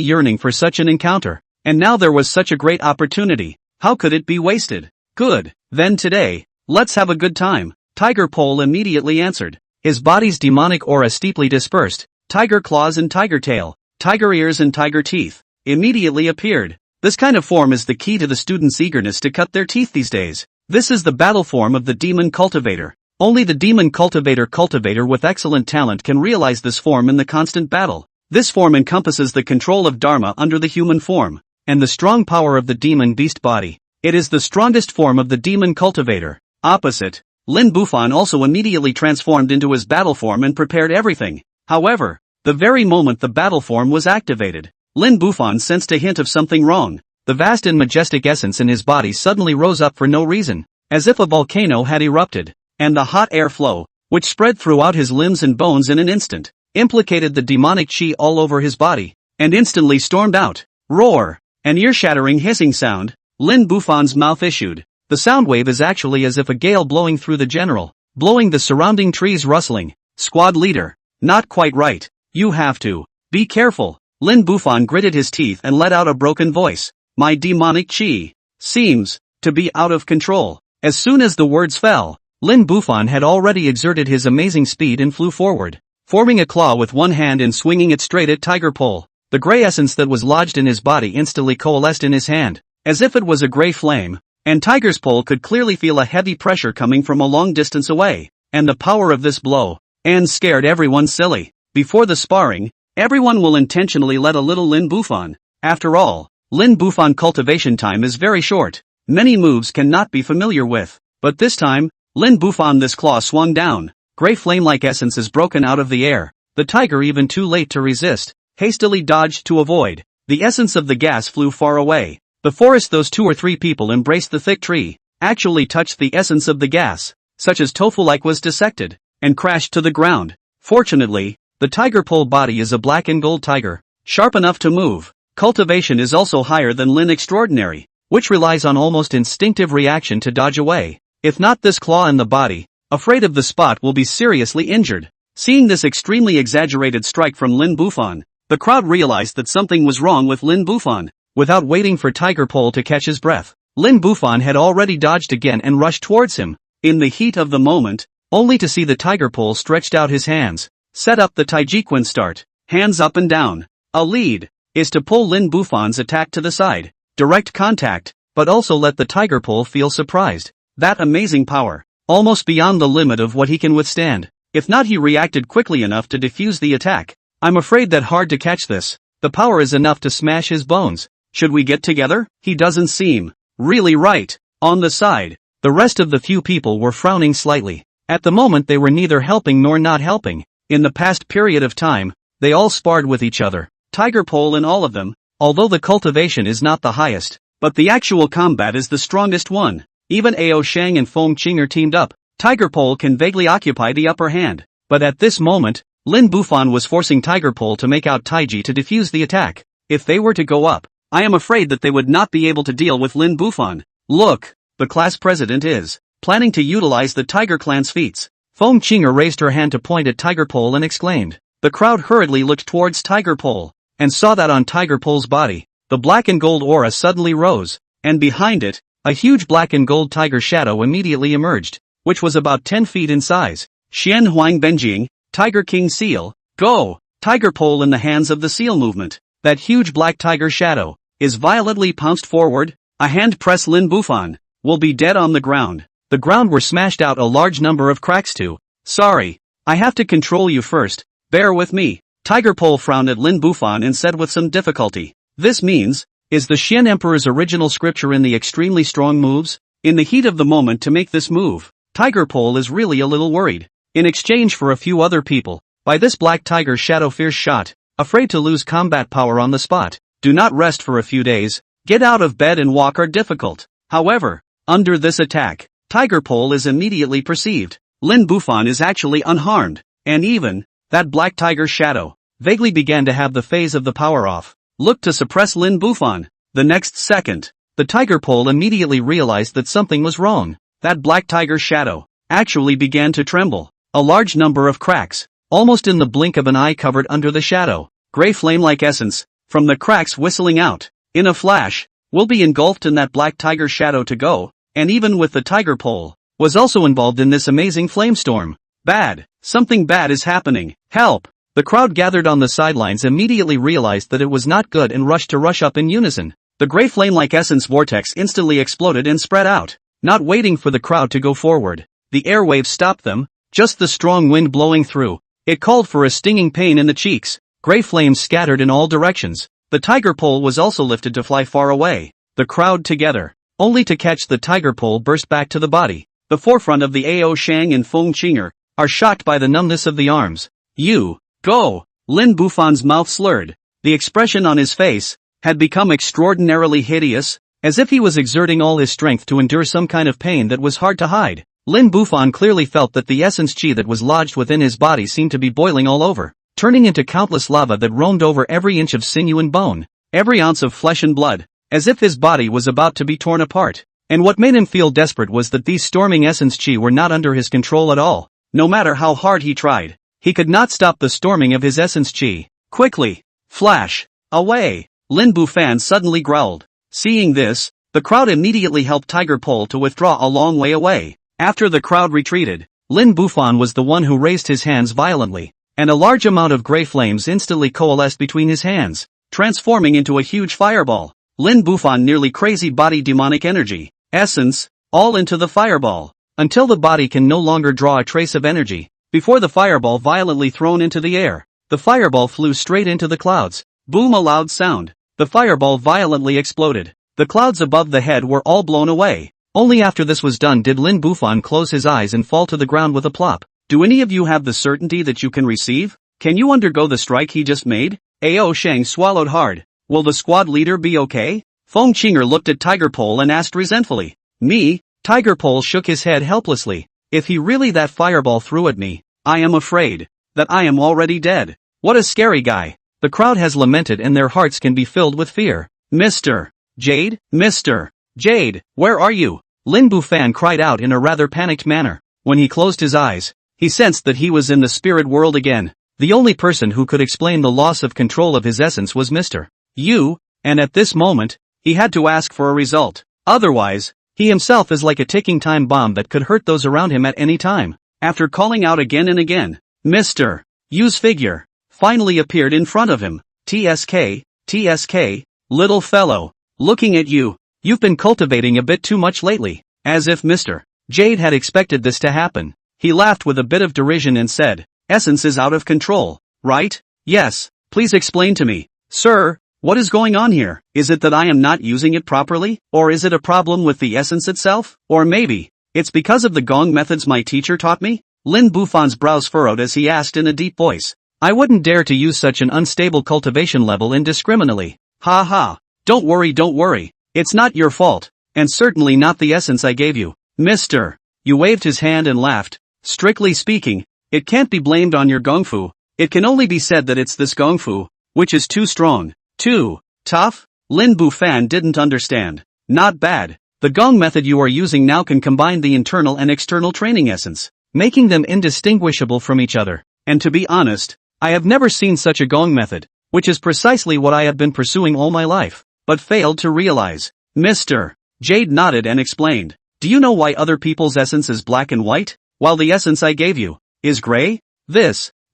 yearning for such an encounter, and now there was such a great opportunity. How could it be wasted? Good, then today, let's have a good time. Tiger Pole immediately answered. His body's demonic aura steeply dispersed. Tiger claws and tiger tail, tiger ears and tiger teeth immediately appeared. This kind of form is the key to the students' eagerness to cut their teeth these days. This is the battle form of the demon cultivator. Only the demon cultivator with excellent talent can realize this form in the constant battle. This form encompasses the control of Dharma under the human form, and the strong power of the demon beast body. It is the strongest form of the demon cultivator. Opposite, Lin Bufan also immediately transformed into his battle form and prepared everything. However, the very moment the battle form was activated, Lin Bufan sensed a hint of something wrong. The vast and majestic essence in his body suddenly rose up for no reason, as if a volcano had erupted, and the hot air flow, which spread throughout his limbs and bones in an instant, implicated the demonic chi all over his body, and instantly stormed out. Roar! An ear-shattering hissing sound, Lin Bufan's mouth issued. The sound wave is actually as if a gale blowing through the general, blowing the surrounding trees rustling. Squad leader. Not quite right. You have to be careful. Lin Bufan gritted his teeth and let out a broken voice. My demonic chi seems to be out of control. As soon as the words fell, Lin Bufan had already exerted his amazing speed and flew forward, forming a claw with one hand and swinging it straight at Tiger Pole. The gray essence that was lodged in his body instantly coalesced in his hand, as if it was a gray flame, and Tiger's Pole could clearly feel a heavy pressure coming from a long distance away, and the power of this blow, and scared everyone silly. Before the sparring, everyone will intentionally let a little Lin Bufan. After all, Lin Bufan cultivation time is very short. Many moves cannot be familiar with. But this time, Lin Bufan, this claw swung down. Gray flame-like essence is broken out of the air. The tiger, even too late to resist, hastily dodged to avoid. The essence of the gas flew far away. The forest those 2 or 3 people embraced the thick tree, actually touched the essence of the gas, such as tofu-like was dissected, and crashed to the ground. Fortunately, the tiger pole body is a black and gold tiger, sharp enough to move. Cultivation is also higher than Lin Extraordinary, which relies on almost instinctive reaction to dodge away. If not this claw in the body, afraid of the spot will be seriously injured. Seeing this extremely exaggerated strike from Lin Bufan, the crowd realized that something was wrong with Lin Bufan. Without waiting for Tiger Pole to catch his breath, Lin Bufan had already dodged again and rushed towards him. In the heat of the moment, only to see the Tiger Pole stretched out his hands, set up the Taijiquan start, hands up and down. A lead is to pull Lin Bufan's attack to the side, direct contact, but also let the Tiger Pole feel surprised. That amazing power, almost beyond the limit of what he can withstand. If not, he reacted quickly enough to defuse the attack. I'm afraid that hard to catch this. The power is enough to smash his bones. Should we get together? He doesn't seem really right. On the side, the rest of the few people were frowning slightly. At the moment they were neither helping nor not helping. In the past period of time, they all sparred with each other. Tiger Pole in all of them, although the cultivation is not the highest, but the actual combat is the strongest one. Even Ao Shang and Feng Qing are teamed up. Tiger Pole can vaguely occupy the upper hand. But at this moment, Lin Bufan was forcing Tiger Pole to make out Taiji to defuse the attack. If they were to go up, I am afraid that they would not be able to deal with Lin Bufan. Look, the class president is planning to utilize the Tiger Clan's feats. Feng Qing raised her hand to point at Tiger Pole and exclaimed. The crowd hurriedly looked towards Tiger Pole, and saw that on Tiger Pole's body, the black and gold aura suddenly rose, and behind it, a huge black and gold tiger shadow immediately emerged, which was about 10 feet in size. Xian Huang Benjing, Tiger King Seal, go! Tiger Pole in the hands of the seal movement. That huge black tiger shadow is violently pounced forward. A hand press Lin Bufan will be dead on the ground. The ground were smashed out a large number of cracks too. Sorry, I have to control you first. Bear with me. Tiger Pole frowned at Lin Bufan and said with some difficulty. This means, is the Xian Emperor's original scripture in the extremely strong moves? In the heat of the moment to make this move, Tiger Pole is really a little worried. In exchange for a few other people, by this black tiger shadow fierce shot, afraid to lose combat power on the spot. Do not rest for a few days. Get out of bed and walk are difficult. However, under this attack, Tiger Pole is immediately perceived. Lin Bufan is actually unharmed, and even that black tiger shadow vaguely began to have the phase of the power off. Looked to suppress Lin Bufan. The next second, the Tiger Pole immediately realized that something was wrong. That black tiger shadow actually began to tremble. A large number of cracks, almost in the blink of an eye, covered under the shadow. Gray flame-like essence from the cracks whistling out. In a flash, will be engulfed in that black tiger shadow to go, and even with the Tiger Pole, was also involved in this amazing flame storm. Bad. Something bad is happening. Help! The crowd gathered on the sidelines immediately realized that it was not good and rushed to rush up in unison. The gray flame-like essence vortex instantly exploded and spread out. Not waiting for the crowd to go forward, the airwaves stopped them, just the strong wind blowing through. It called for a stinging pain in the cheeks. Gray flames scattered in all directions. The Tiger Pole was also lifted to fly far away. The crowd together, only to catch the Tiger Pole burst back to the body. The forefront of the Ao Shang and Feng Qing are shocked by the numbness of the arms. You, go! Lin Bufan's mouth slurred. The expression on his face had become extraordinarily hideous, as if he was exerting all his strength to endure some kind of pain that was hard to hide. Lin Bufan clearly felt that the essence chi that was lodged within his body seemed to be boiling all over, turning into countless lava that roamed over every inch of sinew and bone, every ounce of flesh and blood, as if his body was about to be torn apart. And what made him feel desperate was that these storming essence chi were not under his control at all. No matter how hard he tried, he could not stop the storming of his essence chi. Quickly! Flash! Away! Lin Bufan suddenly growled. Seeing this, the crowd immediately helped Tiger Pole to withdraw a long way away. After the crowd retreated, Lin Bufan was the one who raised his hands violently, and a large amount of gray flames instantly coalesced between his hands, transforming into a huge fireball. Lin Bufan nearly crazy body demonic energy, essence, all into the fireball, until the body can no longer draw a trace of energy. Before the fireball violently thrown into the air, the fireball flew straight into the clouds. Boom, a loud sound. The fireball violently exploded. The clouds above the head were all blown away. Only after this was done did Lin Bufan close his eyes and fall to the ground with a plop. Do any of you have the certainty that you can receive? Can you undergo the strike he just made? Ao Shang swallowed hard. Will the squad leader be okay? Feng Qinger looked at Tiger Pole and asked resentfully. Me? Tiger Pole shook his head helplessly. If he really that fireball threw at me, I am afraid that I am already dead. What a scary guy. The crowd has lamented and their hearts can be filled with fear. Mr. Jade? Mr. Jade, where are you? Lin Bufan cried out in a rather panicked manner. When he closed his eyes, he sensed that he was in the spirit world again. The only person who could explain the loss of control of his essence was Mr. Yu, and at this moment, he had to ask for a result. Otherwise, he himself is like a ticking time bomb that could hurt those around him at any time. After calling out again and again, Mr. Yu's figure finally appeared in front of him. TSK, TSK, little fellow, looking at you, you've been cultivating a bit too much lately. As if Mr. Jade had expected this to happen, he laughed with a bit of derision and said, essence is out of control, right? Yes, please explain to me. Sir, what is going on here? Is it that I am not using it properly? Or is it a problem with the essence itself? Or maybe, it's because of the gong methods my teacher taught me? Lin Bufan's brows furrowed as he asked in a deep voice. I wouldn't dare to use such an unstable cultivation level indiscriminately. Ha ha. Don't worry. It's not your fault, and certainly not the essence I gave you. Mr. Yu waved his hand and laughed. Strictly speaking, it can't be blamed on your gongfu. It can only be said that it's this gongfu, which is too strong. Too tough? Lin Bufan didn't understand. Not bad. The gong method you are using now can combine the internal and external training essence, making them indistinguishable from each other. And to be honest, I have never seen such a gong method, which is precisely what I have been pursuing all my life, but failed to realize. Mr. Jade nodded and explained. Do you know why other people's essence is black and white, while the essence I gave you is gray?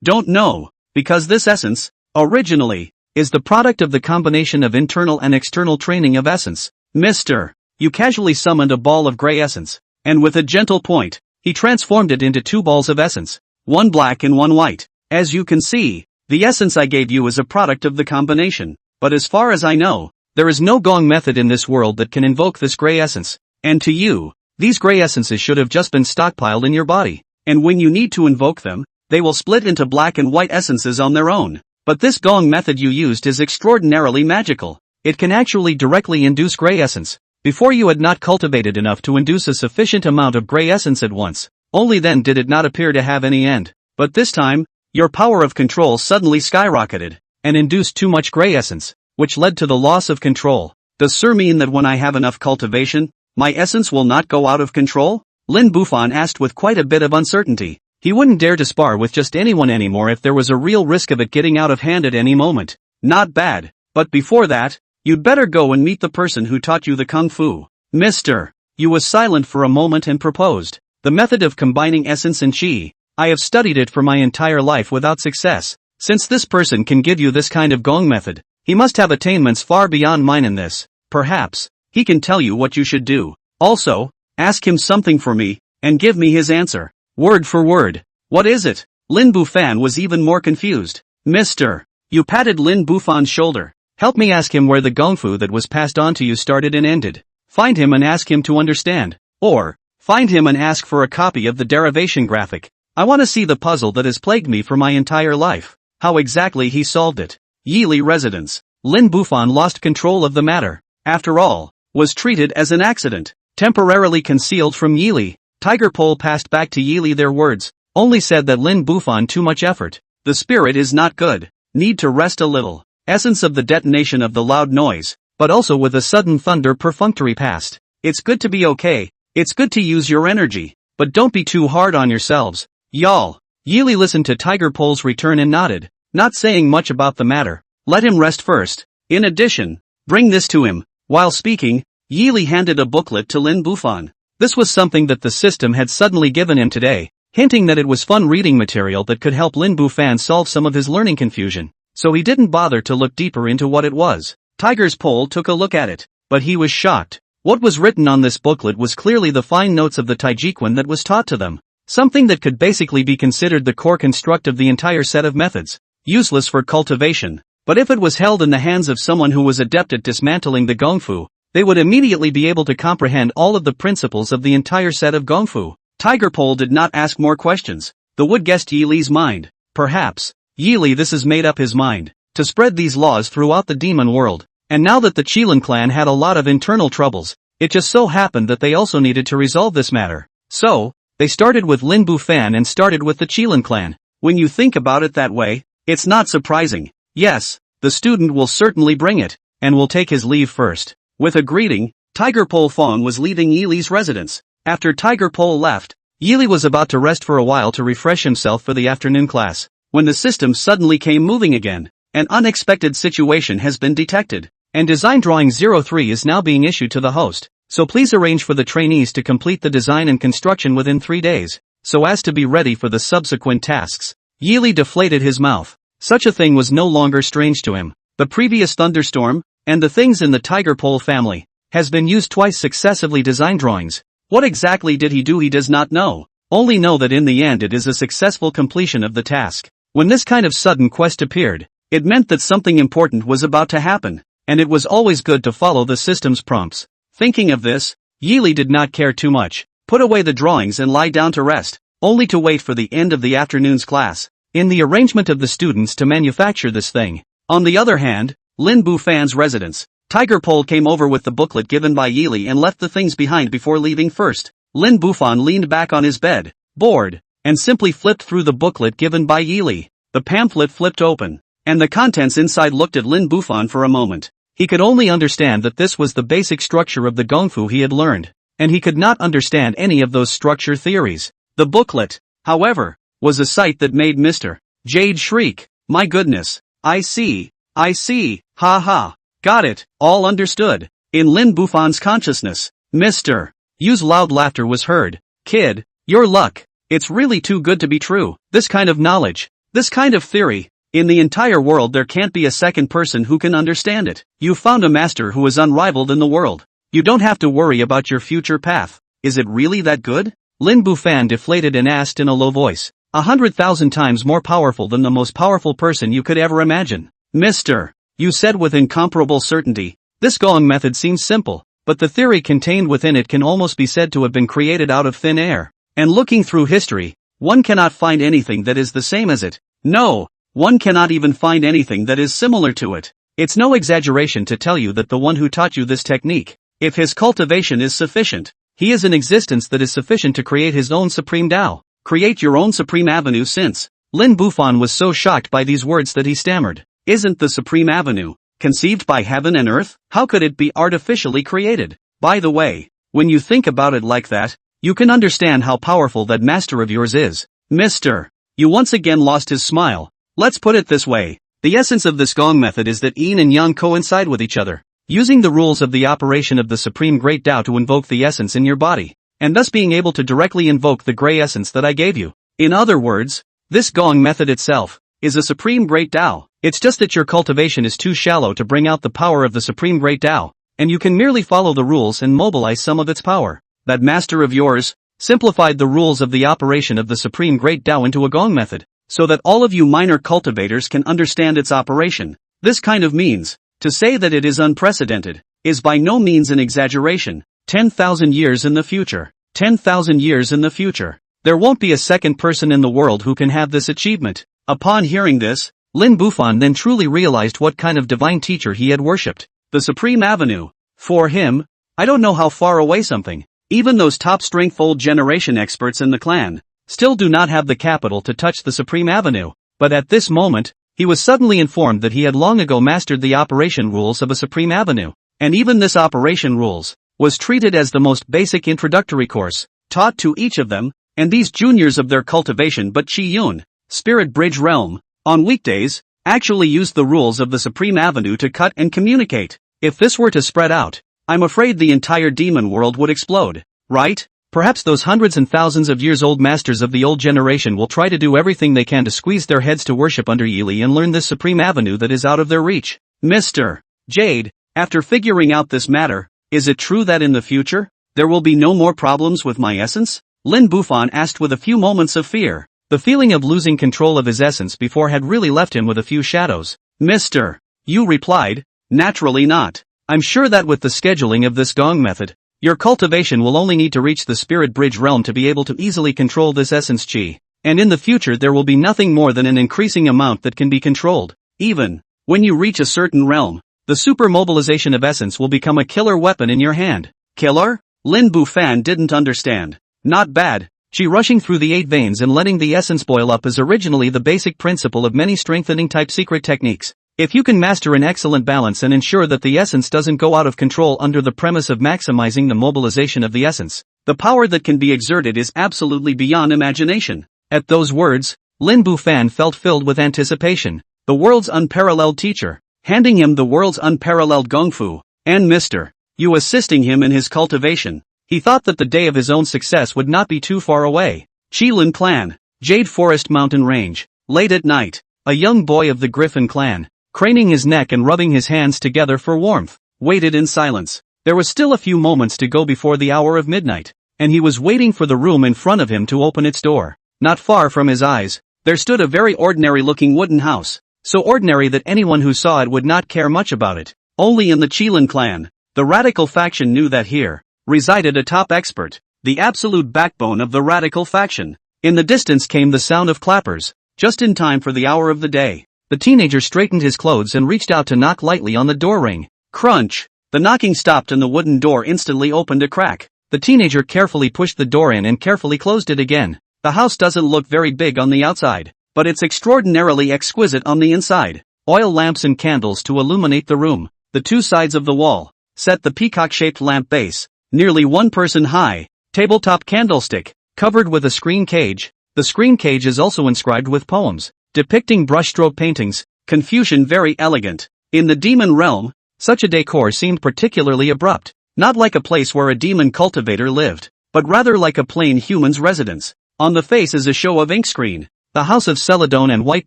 Don't know, because this essence, originally, is the product of the combination of internal and external training of essence. Mr. Yu casually summoned a ball of gray essence, and with a gentle point, he transformed it into two balls of essence, one black and one white. As you can see, the essence I gave you is a product of the combination, but as far as I know, there is no gong method in this world that can invoke this gray essence, and to you, these gray essences should have just been stockpiled in your body, and when you need to invoke them, they will split into black and white essences on their own. But this gong method you used is extraordinarily magical. It can actually directly induce gray essence. Before you had not cultivated enough to induce a sufficient amount of gray essence at once. Only then did it not appear to have any end. But this time, your power of control suddenly skyrocketed, and induced too much gray essence, which led to the loss of control. Does Sir mean that when I have enough cultivation, my essence will not go out of control? Lin Bufan asked with quite a bit of uncertainty. He wouldn't dare to spar with just anyone anymore if there was a real risk of it getting out of hand at any moment. Not bad, but before that, you'd better go and meet the person who taught you the kung fu. Mr. Yu was silent for a moment and proposed. The method of combining essence and qi. I have studied it for my entire life without success. Since this person can give you this kind of gong method, he must have attainments far beyond mine in this. Perhaps, he can tell you what you should do. Also, ask him something for me, and give me his answer. Word for word. What is it? Lin Bufan was even more confused. Mr. Yu patted Lin Bufan's shoulder. Help me ask him where the gongfu that was passed on to you started and ended. Find him and ask him to understand. Or, find him and ask for a copy of the derivation graphic. I want to see the puzzle that has plagued me for my entire life. How exactly he solved it. Yili residence. Lin Bufan lost control of the matter. After all, was treated as an accident. Temporarily concealed from Yili. Tiger Pole passed back to Yili their words. Only said that Lin Bufan too much effort. The spirit is not good. Need to rest a little. Essence of the detonation of the loud noise, but also with a sudden thunder perfunctory past. It's good to be okay. It's good to use your energy, but don't be too hard on yourselves. Y'all. Yili listened to Tiger Pole's return and nodded, not saying much about the matter. Let him rest first. In addition, bring this to him. While speaking, Yili handed a booklet to Lin Bufan. This was something that the system had suddenly given him today, hinting that it was fun reading material that could help Lin Bufan solve some of his learning confusion. So he didn't bother to look deeper into what it was. Tiger's Pole took a look at it, but he was shocked. What was written on this booklet was clearly the fine notes of the Taijiquan that was taught to them. Something that could basically be considered the core construct of the entire set of methods. Useless for cultivation, but if it was held in the hands of someone who was adept at dismantling the gongfu, they would immediately be able to comprehend all of the principles of the entire set of Gongfu. Tiger Pole did not ask more questions. The wood guessed Yi Li's mind. Perhaps, Yi Li this has made up his mind to spread these laws throughout the demon world. And now that the Qilin clan had a lot of internal troubles, it just so happened that they also needed to resolve this matter. So, they started with Lin Bufan and started with the Qilin clan. When you think about it that way, it's not surprising. Yes, the student will certainly bring it, and will take his leave first. With a greeting, Tiger Pole Fong was leaving Yi Li's residence. After Tiger Pole left, Yi Li was about to rest for a while to refresh himself for the afternoon class, when the system suddenly came moving again. An unexpected situation has been detected, and Design Drawing 03 is now being issued to the host, so please arrange for the trainees to complete the design and construction within 3 days, so as to be ready for the subsequent tasks. Yi Li deflated his mouth. Such a thing was no longer strange to him. The previous thunderstorm, and the things in the Tiger Pole family, has been used twice successively design drawings. What exactly did he do he does not know, only know that in the end it is a successful completion of the task. When this kind of sudden quest appeared, it meant that something important was about to happen, and it was always good to follow the system's prompts. Thinking of this, Yi Li did not care too much, put away the drawings and lie down to rest, only to wait for the end of the afternoon's class, in the arrangement of the students to manufacture this thing. On the other hand, Lin Bufan's residence, Tiger Pole came over with the booklet given by Yi Li and left the things behind before leaving first. Lin Bufan leaned back on his bed, bored, and simply flipped through the booklet given by Yi Li. The pamphlet flipped open, and the contents inside looked at Lin Bufan for a moment. He could only understand that this was the basic structure of the Gongfu he had learned, and he could not understand any of those structure theories. The booklet, however, was a sight that made Mr. Jade shriek. My goodness, I see, ha ha, got it, all understood. In Lin Bufan's consciousness, Mr. Yu's loud laughter was heard. Kid, your luck, it's really too good to be true. This kind of knowledge, this kind of theory, in the entire world there can't be a second person who can understand it. You found a master who is unrivaled in the world. You don't have to worry about your future path. Is it really that good? Lin Bufan deflated and asked in a low voice. 100,000 times more powerful than the most powerful person you could ever imagine. Mr. Yu said with incomparable certainty. This Gong method seems simple, but the theory contained within it can almost be said to have been created out of thin air. And looking through history, one cannot find anything that is the same as it. No, one cannot even find anything that is similar to it. It's no exaggeration to tell you that the one who taught you this technique, if his cultivation is sufficient, he is an existence that is sufficient to create his own supreme Tao. Create your own supreme avenue since. Lin Bufan was so shocked by these words that he stammered. Isn't the supreme avenue conceived by heaven and earth? How could it be artificially created? By the way, when you think about it like that, you can understand how powerful that master of yours is. Mr. Yu once again lost his smile. Let's put it this way. The essence of this Gong method is that yin and yang coincide with each other, using the rules of the operation of the Supreme Great Tao to invoke the essence in your body, and thus being able to directly invoke the gray essence that I gave you. In other words, this Gong method itself is a Supreme Great Tao. It's just that your cultivation is too shallow to bring out the power of the Supreme Great Tao, and you can merely follow the rules and mobilize some of its power. That master of yours simplified the rules of the operation of the Supreme Great Tao into a Gong method, so that all of you minor cultivators can understand its operation. This kind of means, to say that it is unprecedented, is by no means an exaggeration. 10,000 years in the future. 10,000 years in the future. There won't be a second person in the world who can have this achievement. Upon hearing this, Lin Bufan then truly realized what kind of divine teacher he had worshipped. The Supreme Avenue. For him, I don't know how far away something. Even those top strength old generation experts in the clan still do not have the capital to touch the Supreme Avenue. But at this moment, he was suddenly informed that he had long ago mastered the operation rules of a Supreme Avenue. And even this operation rules was treated as the most basic introductory course taught to each of them, and these juniors of their cultivation but Qi Yun, Spirit Bridge Realm, on weekdays, actually used the rules of the Supreme Avenue to cut and communicate. If this were to spread out, I'm afraid the entire demon world would explode, right? Perhaps those hundreds and thousands of years old masters of the old generation will try to do everything they can to squeeze their heads to worship under Yi Li and learn this Supreme Avenue that is out of their reach. Mr. Jade, after figuring out this matter, is it true that in the future, there will be no more problems with my essence? Lin Bufan asked with a few moments of fear. The feeling of losing control of his essence before had really left him with a few shadows. Mr. Yu replied, naturally not. I'm sure that with the scheduling of this gong method, your cultivation will only need to reach the spirit bridge realm to be able to easily control this essence chi. And in the future there will be nothing more than an increasing amount that can be controlled. Even when you reach a certain realm, the super mobilization of essence will become a killer weapon in your hand. Killer? Lin Bufan didn't understand. Not bad. Chi rushing through the 8 veins and letting the essence boil up is originally the basic principle of many strengthening type secret techniques. If you can master an excellent balance and ensure that the essence doesn't go out of control under the premise of maximizing the mobilization of the essence, the power that can be exerted is absolutely beyond imagination. At those words, Lin Bufan felt filled with anticipation. The world's unparalleled teacher, handing him the world's unparalleled Gong Fu, and Mr. Yu assisting him in his cultivation. He thought that the day of his own success would not be too far away. Qilin Clan, Jade Forest Mountain Range. Late at night, a young boy of the Griffin clan, craning his neck and rubbing his hands together for warmth, waited in silence. There was still a few moments to go before the hour of midnight, and he was waiting for the room in front of him to open its door. Not far from his eyes, there stood a very ordinary-looking wooden house, so ordinary that anyone who saw it would not care much about it. Only in the Qilin clan, the radical faction knew that here resided a top expert, the absolute backbone of the radical faction. In the distance came the sound of clappers, just in time for the hour of the day. The teenager straightened his clothes and reached out to knock lightly on the door ring. Crunch! The knocking stopped and the wooden door instantly opened a crack. The teenager carefully pushed the door in and carefully closed it again. The house doesn't look very big on the outside, but it's extraordinarily exquisite on the inside. Oil lamps and candles to illuminate the room. The 2 sides of the wall set the peacock-shaped lamp base, nearly 1 person high, tabletop candlestick, covered with a screen cage. The screen cage is also inscribed with poems, depicting brushstroke paintings, Confucian very elegant. In the demon realm, such a decor seemed particularly abrupt, not like a place where a demon cultivator lived, but rather like a plain human's residence. On the face is a show of ink screen, the house of celadone and white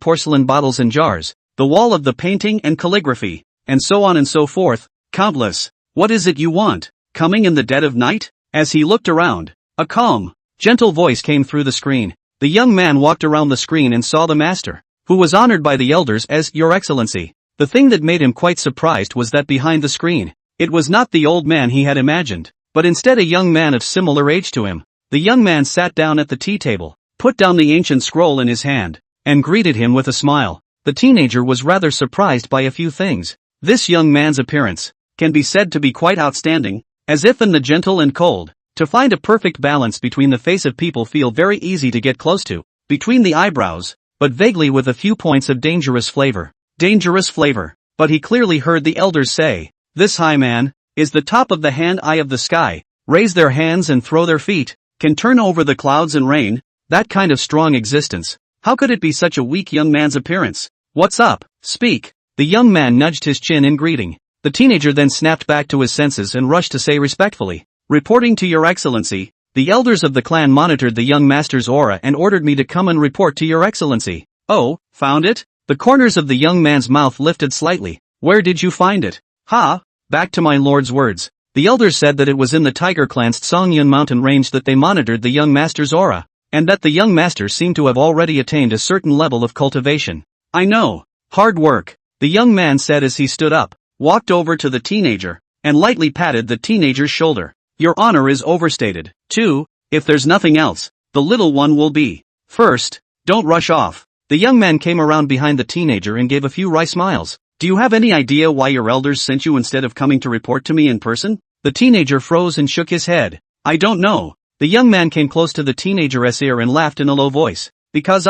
porcelain bottles and jars, the wall of the painting and calligraphy, and so on and so forth, countless. What is it you want? Coming in the dead of night? As he looked around, a calm, gentle voice came through the screen. The young man walked around the screen and saw the master, who was honored by the elders as Your Excellency. The thing that made him quite surprised was that behind the screen, it was not the old man he had imagined, but instead a young man of similar age to him. The young man sat down at the tea table, put down the ancient scroll in his hand, and greeted him with a smile. The teenager was rather surprised by a few things. This young man's appearance can be said to be quite outstanding, as if in the gentle and cold. To find a perfect balance between the face of people feel very easy to get close to, between the eyebrows, but vaguely with a few points of dangerous flavor. Dangerous flavor. But he clearly heard the elders say, this high man is the top of the hand eye of the sky, raise their hands and throw their feet, can turn over the clouds and rain, that kind of strong existence. How could it be such a weak young man's appearance? What's up? Speak. The young man nudged his chin in greeting. The teenager then snapped back to his senses and rushed to say respectfully, reporting to Your Excellency, the elders of the clan monitored the young master's aura and ordered me to come and report to Your Excellency. Oh, found it? The corners of the young man's mouth lifted slightly. Where did you find it? Ha! Back to my lord's words. The elders said that it was in the Tiger Clan's Songyun mountain range that they monitored the young master's aura, and that the young master seemed to have already attained a certain level of cultivation. I know. Hard work, the young man said as he stood up, walked over to the teenager, and lightly patted the teenager's shoulder. Your honor is overstated. 2. If there's nothing else, the little one will be. First, don't rush off. The young man came around behind the teenager and gave a few wry smiles. Do you have any idea why your elders sent you instead of coming to report to me in person? The teenager froze and shook his head. I don't know. The young man came close to the teenager's ear and laughed in a low voice. Because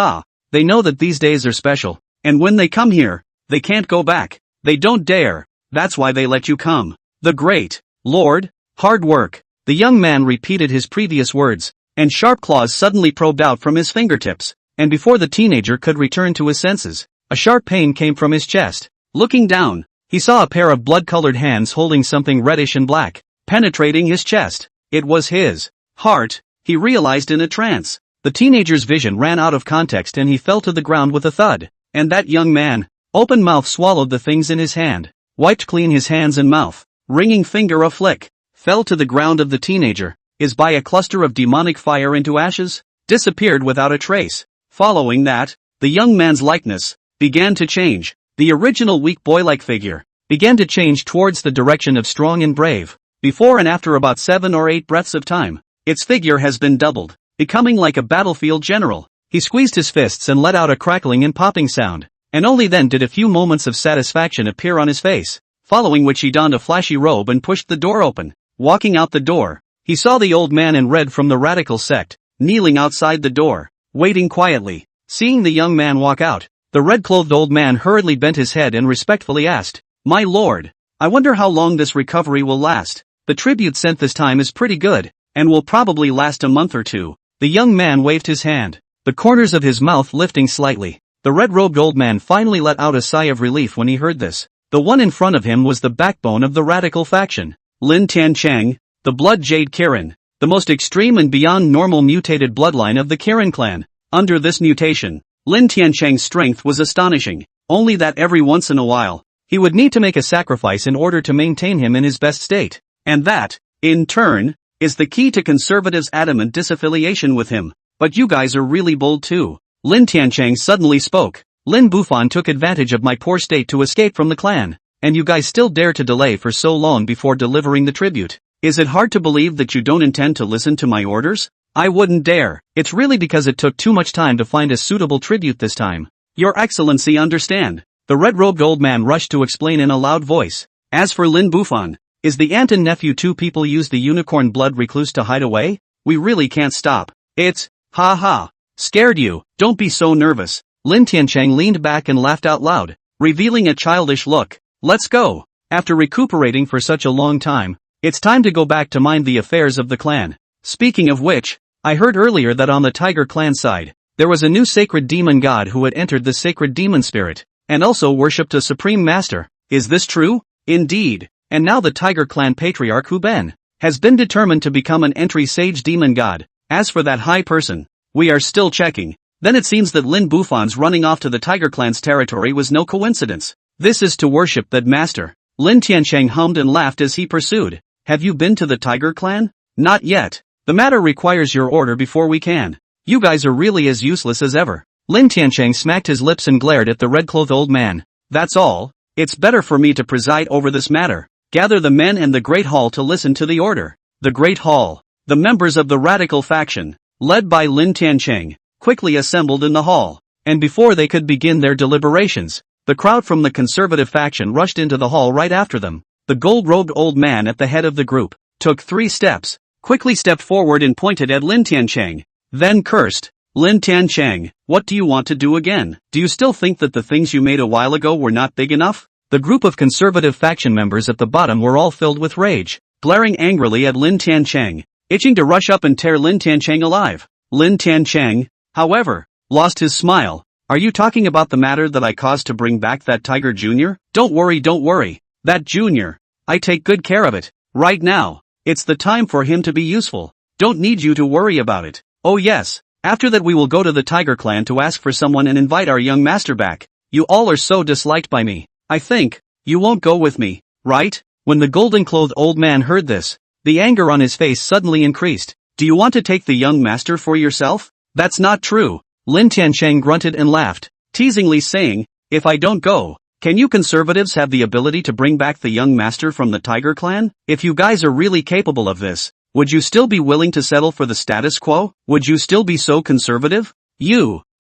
they know that these days are special, and when they come here, they can't go back. They don't dare. That's why they let you come. The great Lord, hard work. The young man repeated his previous words, and sharp claws suddenly probed out from his fingertips, and before the teenager could return to his senses, a sharp pain came from his chest. Looking down, he saw a pair of blood-colored hands holding something reddish and black, penetrating his chest. It was his heart, he realized in a trance. The teenager's vision ran out of context and he fell to the ground with a thud. And that young man, open mouth, swallowed the things in his hand, wiped clean his hands and mouth, ringing finger a flick, fell to the ground of the teenager, is by a cluster of demonic fire into ashes, disappeared without a trace. Following that, the young man's likeness began to change. The original weak boy-like figure began to change towards the direction of strong and brave. Before and after about 7 or 8 breaths of time, its figure has been doubled, becoming like a battlefield general. He squeezed his fists and let out a crackling and popping sound, and only then did a few moments of satisfaction appear on his face, following which he donned a flashy robe and pushed the door open. Walking out the door, he saw the old man in red from the radical sect, kneeling outside the door, waiting quietly. Seeing the young man walk out, the red-clothed old man hurriedly bent his head and respectfully asked, "My lord, I wonder how long this recovery will last. The tribute sent this time is pretty good, and will probably last a month or two." The young man waved his hand, the corners of his mouth lifting slightly. The red-robed old man finally let out a sigh of relief when he heard this. The one in front of him was the backbone of the radical faction, Lin Tiancheng, the Blood Jade Kirin, the most extreme and beyond normal mutated bloodline of the Kirin clan. Under this mutation, Lin Tiancheng's strength was astonishing, only that every once in a while, he would need to make a sacrifice in order to maintain him in his best state. And that, in turn, is the key to conservatives' adamant disaffiliation with him. But you guys are really bold too. Lin Tiancheng suddenly spoke. Lin Bufan took advantage of my poor state to escape from the clan, and you guys still dare to delay for so long before delivering the tribute. Is it hard to believe that you don't intend to listen to my orders? I wouldn't dare. It's really because it took too much time to find a suitable tribute this time. Your Excellency, understand. The red-robed old man rushed to explain in a loud voice. As for Lin Bufan, is the aunt and nephew two people use the unicorn blood recluse to hide away? We really can't stop. It's, ha ha. Scared you? Don't be so nervous. Lin Tiancheng leaned back and laughed out loud, revealing a childish look. Let's go. After recuperating for such a long time, it's time to go back to mind the affairs of the clan. Speaking of which, I heard earlier that on the Tiger clan side, there was a new sacred demon god who had entered the sacred demon spirit, and also worshipped a supreme master. Is this true? Indeed. And now the Tiger clan patriarch Hu Ben has been determined to become an entry sage demon god. As for that high person, we are still checking. Then it seems that Lin Bufan's running off to the Tiger clan's territory was no coincidence. This is to worship that master. Lin Tiancheng hummed and laughed as he pursued. Have you been to the Tiger clan? Not yet. The matter requires your order before we can. You guys are really as useless as ever. Lin Tiancheng smacked his lips and glared at the red-clothed old man. That's all. It's better for me to preside over this matter. Gather the men in the Great Hall to listen to the order. The Great Hall. The members of the radical faction, led by Lin Tiancheng, quickly assembled in the hall. And before they could begin their deliberations, the crowd from the conservative faction rushed into the hall right after them. The gold-robed old man at the head of the group took 3 steps, quickly stepped forward and pointed at Lin Tiancheng, then cursed. Lin Tiancheng, what do you want to do again? Do you still think that the things you made a while ago were not big enough? The group of conservative faction members at the bottom were all filled with rage, glaring angrily at Lin Tiancheng, itching to rush up and tear Lin Tiancheng alive. Lin Tiancheng, however, lost his smile. Are you talking about the matter that I caused to bring back that Tiger Jr.? Don't worry. That Junior. I take good care of it. Right now, it's the time for him to be useful. Don't need you to worry about it. Oh yes, after that we will go to the Tiger clan to ask for someone and invite our young master back. You all are so disliked by me. I think, you won't go with me, right? When the golden-clothed old man heard this, the anger on his face suddenly increased. Do you want to take the young master for yourself? That's not true. Lin Tiancheng grunted and laughed, teasingly saying, if I don't go, can you conservatives have the ability to bring back the young master from the Tiger clan? If you guys are really capable of this, would you still be willing to settle for the status quo? Would you still be so conservative?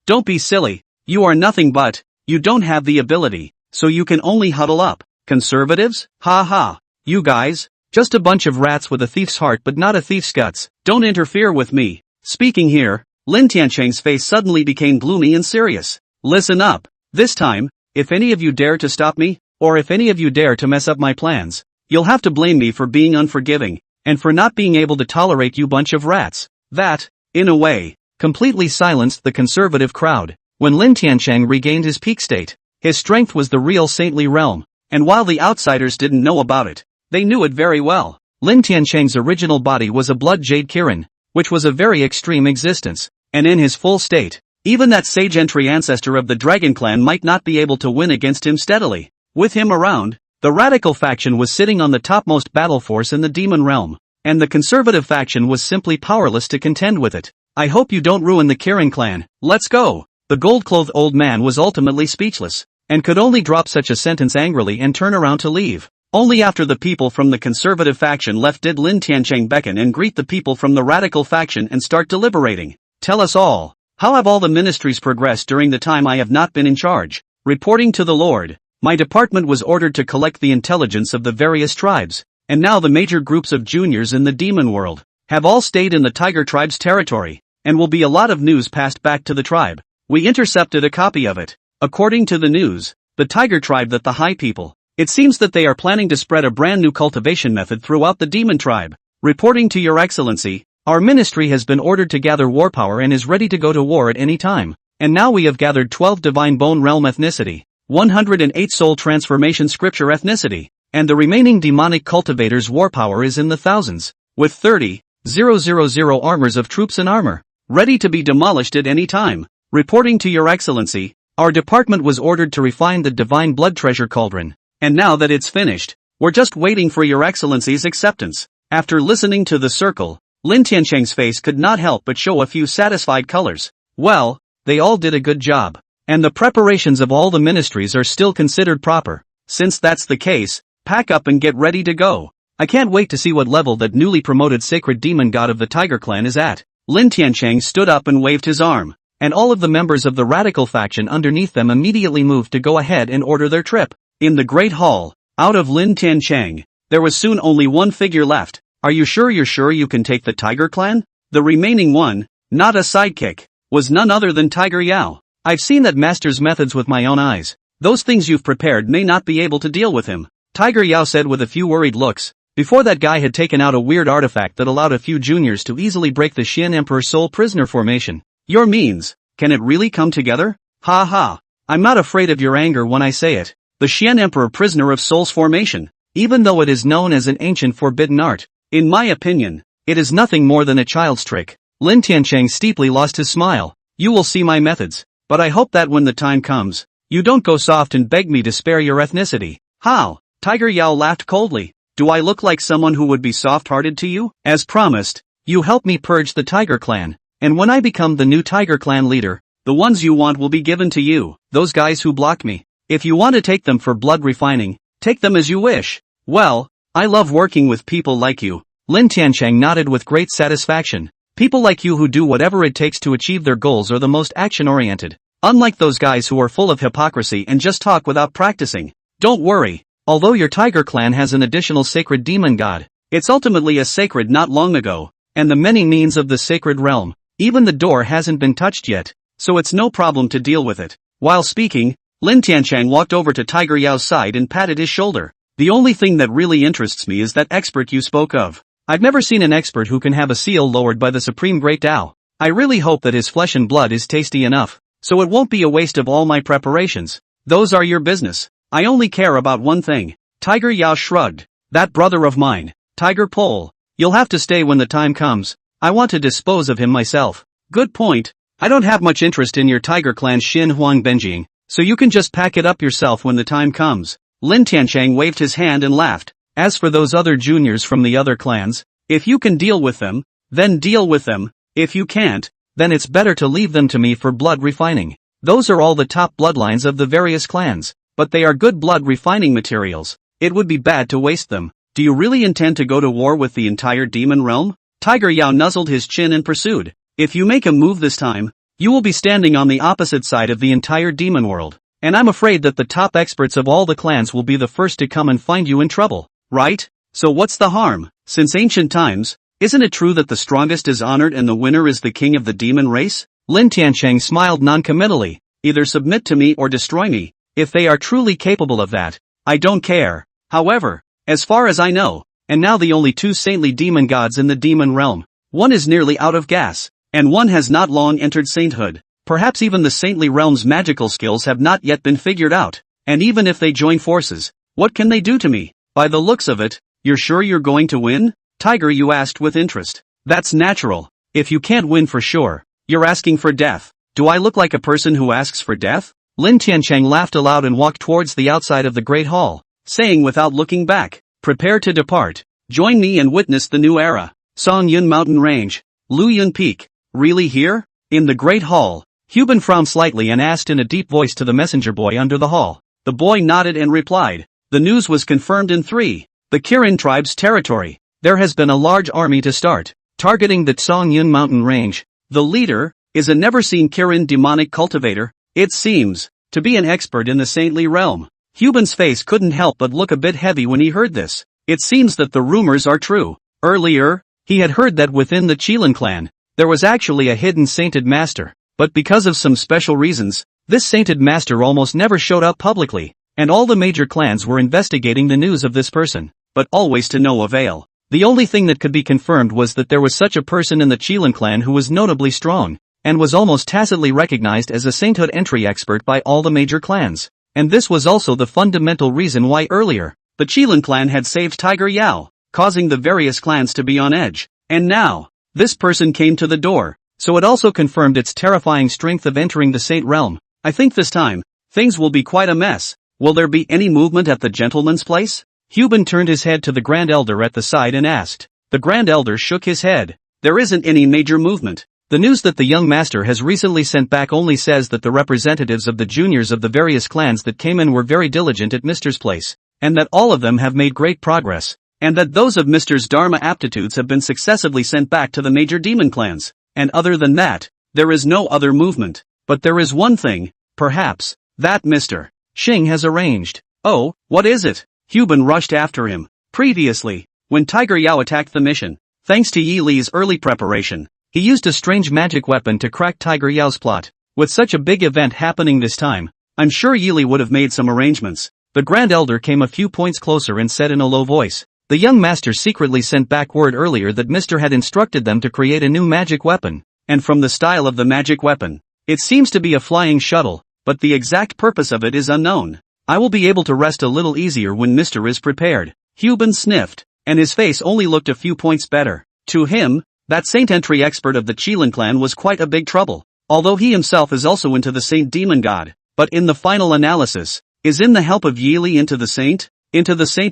Don't be silly. You are nothing but, you don't have the ability, so you can only huddle up. Conservatives? Ha ha. You guys, just a bunch of rats with a thief's heart but not a thief's guts. Don't interfere with me. Speaking here, Lin Tiancheng's face suddenly became gloomy and serious. Listen up. This time, if any of you dare to stop me, or if any of you dare to mess up my plans, you'll have to blame me for being unforgiving, and for not being able to tolerate you bunch of rats. That, in a way, completely silenced the conservative crowd. When Lin Tiancheng regained his peak state, his strength was the real saintly realm, and while the outsiders didn't know about it, they knew it very well. Lin Tiancheng's original body was a blood jade Kirin, which was a very extreme existence, and in his full state, even that sage entry ancestor of the Dragon Clan might not be able to win against him steadily. With him around, the radical faction was sitting on the topmost battle force in the demon realm, and the conservative faction was simply powerless to contend with it. I hope you don't ruin the Kirin clan. Let's go. The gold-clothed old man was ultimately speechless, and could only drop such a sentence angrily and turn around to leave. Only after the people from the conservative faction left did Lin Tiancheng beckon and greet the people from the radical faction and start deliberating. Tell us all, how have all the ministries progressed during the time I have not been in charge? Reporting to the Lord, my department was ordered to collect the intelligence of the various tribes, and now the major groups of juniors in the demon world have all stayed in the Tiger tribe's territory, and will be a lot of news passed back to the tribe. We intercepted a copy of it. According to the news, the Tiger tribe that the High people, it seems that they are planning to spread a brand new cultivation method throughout the demon tribe. Reporting to Your Excellency, our ministry has been ordered to gather war power and is ready to go to war at any time. And now we have gathered 12 divine bone realm ethnicity, 108 soul transformation scripture ethnicity, and the remaining demonic cultivators' war power is in the thousands, with 30,000 armors of troops in armor, ready to be demolished at any time. Reporting to Your Excellency, our department was ordered to refine the divine blood treasure cauldron, and now that it's finished, we're just waiting for Your Excellency's acceptance. After listening to the circle, Lin Tiancheng's face could not help but show a few satisfied colors. Well, they all did a good job, and the preparations of all the ministries are still considered proper. Since that's the case, pack up and get ready to go. I can't wait to see what level that newly promoted sacred demon god of the Tiger clan is at. Lin Tiancheng stood up and waved his arm, and all of the members of the radical faction underneath them immediately moved to go ahead and order their trip. In the Great Hall, out of Lin Tiancheng, there was soon only one figure left. Are you sure you can take the Tiger clan? The remaining one, not a sidekick, was none other than Tiger Yao. I've seen that master's methods with my own eyes. Those things you've prepared may not be able to deal with him, Tiger Yao said with a few worried looks, before that guy had taken out a weird artifact that allowed a few juniors to easily break the Xian Emperor soul prisoner formation. Your means, can it really come together? Ha ha. I'm not afraid of your anger when I say it. The Xian Emperor prisoner of souls formation, even though it is known as an ancient forbidden art, in my opinion, it is nothing more than a child's trick. Lin Tiancheng steeply lost his smile. You will see my methods, but I hope that when the time comes, you don't go soft and beg me to spare your ethnicity. How? Tiger Yao laughed coldly. Do I look like someone who would be soft-hearted to you? As promised, you help me purge the Tiger clan, and when I become the new Tiger clan leader, the ones you want will be given to you, those guys who block me. If you want to take them for blood refining, take them as you wish. Well, I love working with people like you. Lin Tiancheng nodded with great satisfaction. People like you who do whatever it takes to achieve their goals are the most action-oriented. Unlike those guys who are full of hypocrisy and just talk without practicing. Don't worry, although your Tiger clan has an additional sacred demon god, it's ultimately a sacred not long ago, and the many means of the sacred realm, even the door hasn't been touched yet, so it's no problem to deal with it. While speaking, Lin Tiancheng walked over to Tiger Yao's side and patted his shoulder. The only thing that really interests me is that expert you spoke of. I've never seen an expert who can have a seal lowered by the Supreme Great Tao. I really hope that his flesh and blood is tasty enough, so it won't be a waste of all my preparations. Those are your business. I only care about one thing. Tiger Yao shrugged. That brother of mine, Tiger Pole. You'll have to stay when the time comes. I want to dispose of him myself. Good point. I don't have much interest in your Tiger clan's Xin Huang Benjing, so you can just pack it up yourself when the time comes. Lin Tiancheng waved his hand and laughed. As for those other juniors from the other clans, if you can deal with them, then deal with them. If you can't, then it's better to leave them to me for blood refining. Those are all the top bloodlines of the various clans, but they are good blood refining materials. It would be bad to waste them. Do you really intend to go to war with the entire demon realm? Tiger Yao nuzzled his chin and pursued. If you make a move this time, you will be standing on the opposite side of the entire demon world, and I'm afraid that the top experts of all the clans will be the first to come and find you in trouble, right? So what's the harm? Since ancient times, isn't it true that the strongest is honored and the winner is the king of the demon race? Lin Tiancheng smiled non-committally. Either submit to me or destroy me. If they are truly capable of that, I don't care. However, as far as I know, and now the only two saintly demon gods in the demon realm, one is nearly out of gas, and one has not long entered sainthood. Perhaps even the saintly realm's magical skills have not yet been figured out, and even if they join forces, what can they do to me? By the looks of it, you're sure you're going to win? Tiger, you asked with interest. That's natural. If you can't win for sure, you're asking for death. Do I look like a person who asks for death? Lin Tiancheng laughed aloud and walked towards the outside of the Great Hall, saying without looking back, prepare to depart. Join me and witness the new era. Songyun Mountain Range, Luyun Peak. Really here? In the Great Hall, Hyuban frowned slightly and asked in a deep voice to the messenger boy under the hall. The boy nodded and replied. The news was confirmed in 3. The Kirin tribe's territory. There has been a large army to start, targeting the Songyun mountain range. The leader is a never-seen Kirin demonic cultivator. It seems to be an expert in the saintly realm. Hyuban's face couldn't help but look a bit heavy when he heard this. It seems that the rumors are true. Earlier, he had heard that within the Qilin clan, there was actually a hidden sainted master, but because of some special reasons, this sainted master almost never showed up publicly, and all the major clans were investigating the news of this person, but always to no avail. The only thing that could be confirmed was that there was such a person in the Qilin clan who was notably strong, and was almost tacitly recognized as a sainthood entry expert by all the major clans. And this was also the fundamental reason why earlier, the Qilin clan had saved Tiger Yao, causing the various clans to be on edge. And now, this person came to the door, so it also confirmed its terrifying strength of entering the saint realm. I think this time, things will be quite a mess. Will there be any movement at the gentleman's place? Hyuban turned his head to the Grand Elder at the side and asked. The Grand Elder shook his head. There isn't any major movement. The news that the young master has recently sent back only says that the representatives of the juniors of the various clans that came in were very diligent at Mr.'s place, and that all of them have made great progress, and that those of Mr.'s Dharma aptitudes have been successively sent back to the major demon clans, and other than that, there is no other movement. But there is one thing, perhaps, that Mr. Xing has arranged. Oh, what is it? Hyuban rushed after him. Previously, when Tiger Yao attacked the mission, thanks to Yi Li's early preparation, he used a strange magic weapon to crack Tiger Yao's plot. With such a big event happening this time, I'm sure Yi Li would have made some arrangements. The Grand Elder came a few points closer and said in a low voice. The young master secretly sent back word earlier that Mr. had instructed them to create a new magic weapon, and from the style of the magic weapon, it seems to be a flying shuttle, but the exact purpose of it is unknown. I will be able to rest a little easier when Mr. is prepared. Hyuban sniffed, and his face only looked a few points better. To him, that saint entry expert of the Qilin clan was quite a big trouble, although he himself is also into the saint demon god. But in the final analysis, is in the help of Yi Li into the saint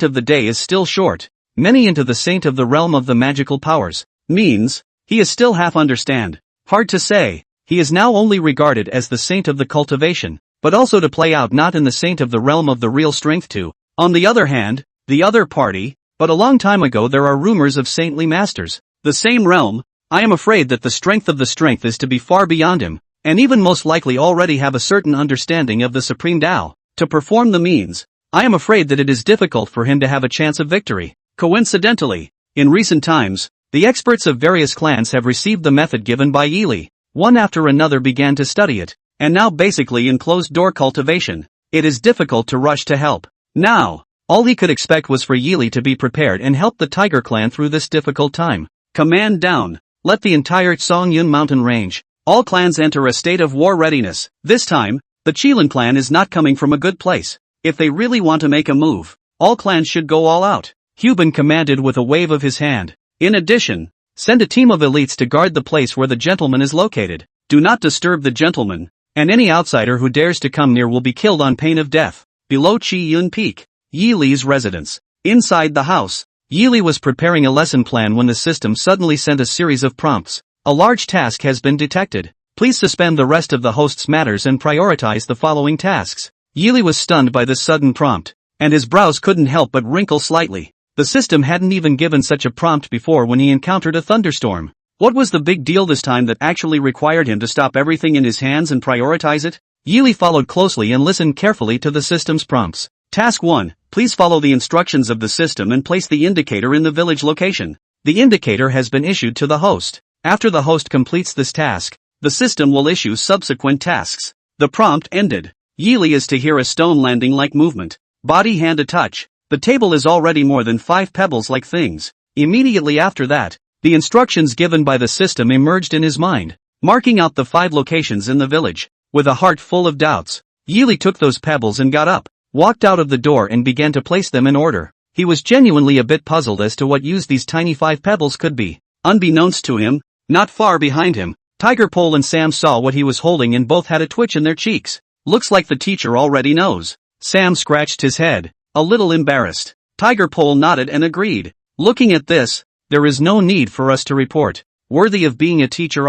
of the day is still short. Many into the saint of the realm of the magical powers, means, he is still half understand. Hard to say, he is now only regarded as the saint of the cultivation, but also to play out not in the saint of the realm of the real strength too. On the other hand, the other party, but a long time ago there are rumors of saintly masters. The same realm, I am afraid that the strength of the strength is to be far beyond him, and even most likely already have a certain understanding of the supreme Tao. To perform the means, I am afraid that it is difficult for him to have a chance of victory. Coincidentally, in recent times, the experts of various clans have received the method given by Yi Li. One after another began to study it, and now basically in closed-door cultivation, it is difficult to rush to help. Now, all he could expect was for Yi Li to be prepared and help the Tiger clan through this difficult time. Command down. Let the entire Songyun mountain range, all clans enter a state of war readiness. This time, the Qilin clan is not coming from a good place. If they really want to make a move, all clans should go all out. Hyuban commanded with a wave of his hand. In addition, send a team of elites to guard the place where the gentleman is located. Do not disturb the gentleman, and any outsider who dares to come near will be killed on pain of death. Below Qiyun Peak, Yi Li's residence. Inside the house, Yi Li was preparing a lesson plan when the system suddenly sent a series of prompts. A large task has been detected. Please suspend the rest of the host's matters and prioritize the following tasks. Yi Li was stunned by this sudden prompt, and his brows couldn't help but wrinkle slightly. The system hadn't even given such a prompt before when he encountered a thunderstorm. What was the big deal this time that actually required him to stop everything in his hands and prioritize it? Yi Li followed closely and listened carefully to the system's prompts. Task 1. Please follow the instructions of the system and place the indicator in the village location. The indicator has been issued to the host. After the host completes this task, the system will issue subsequent tasks. The prompt ended. Yi Li is to hear a stone landing-like movement. Body hand a touch. The table is already more than 5 pebbles-like things. Immediately after that, the instructions given by the system emerged in his mind, marking out the 5 locations in the village. With a heart full of doubts, Yi Li took those pebbles and got up, walked out of the door and began to place them in order. He was genuinely a bit puzzled as to what use these tiny 5 pebbles could be. Unbeknownst to him, not far behind him, Tiger Pole and Sam saw what he was holding and both had a twitch in their cheeks. Looks like the teacher already knows. Sam scratched his head, a little embarrassed. Tiger Pole nodded and agreed. Looking at this, there is no need for us to report. Worthy of being a teacher.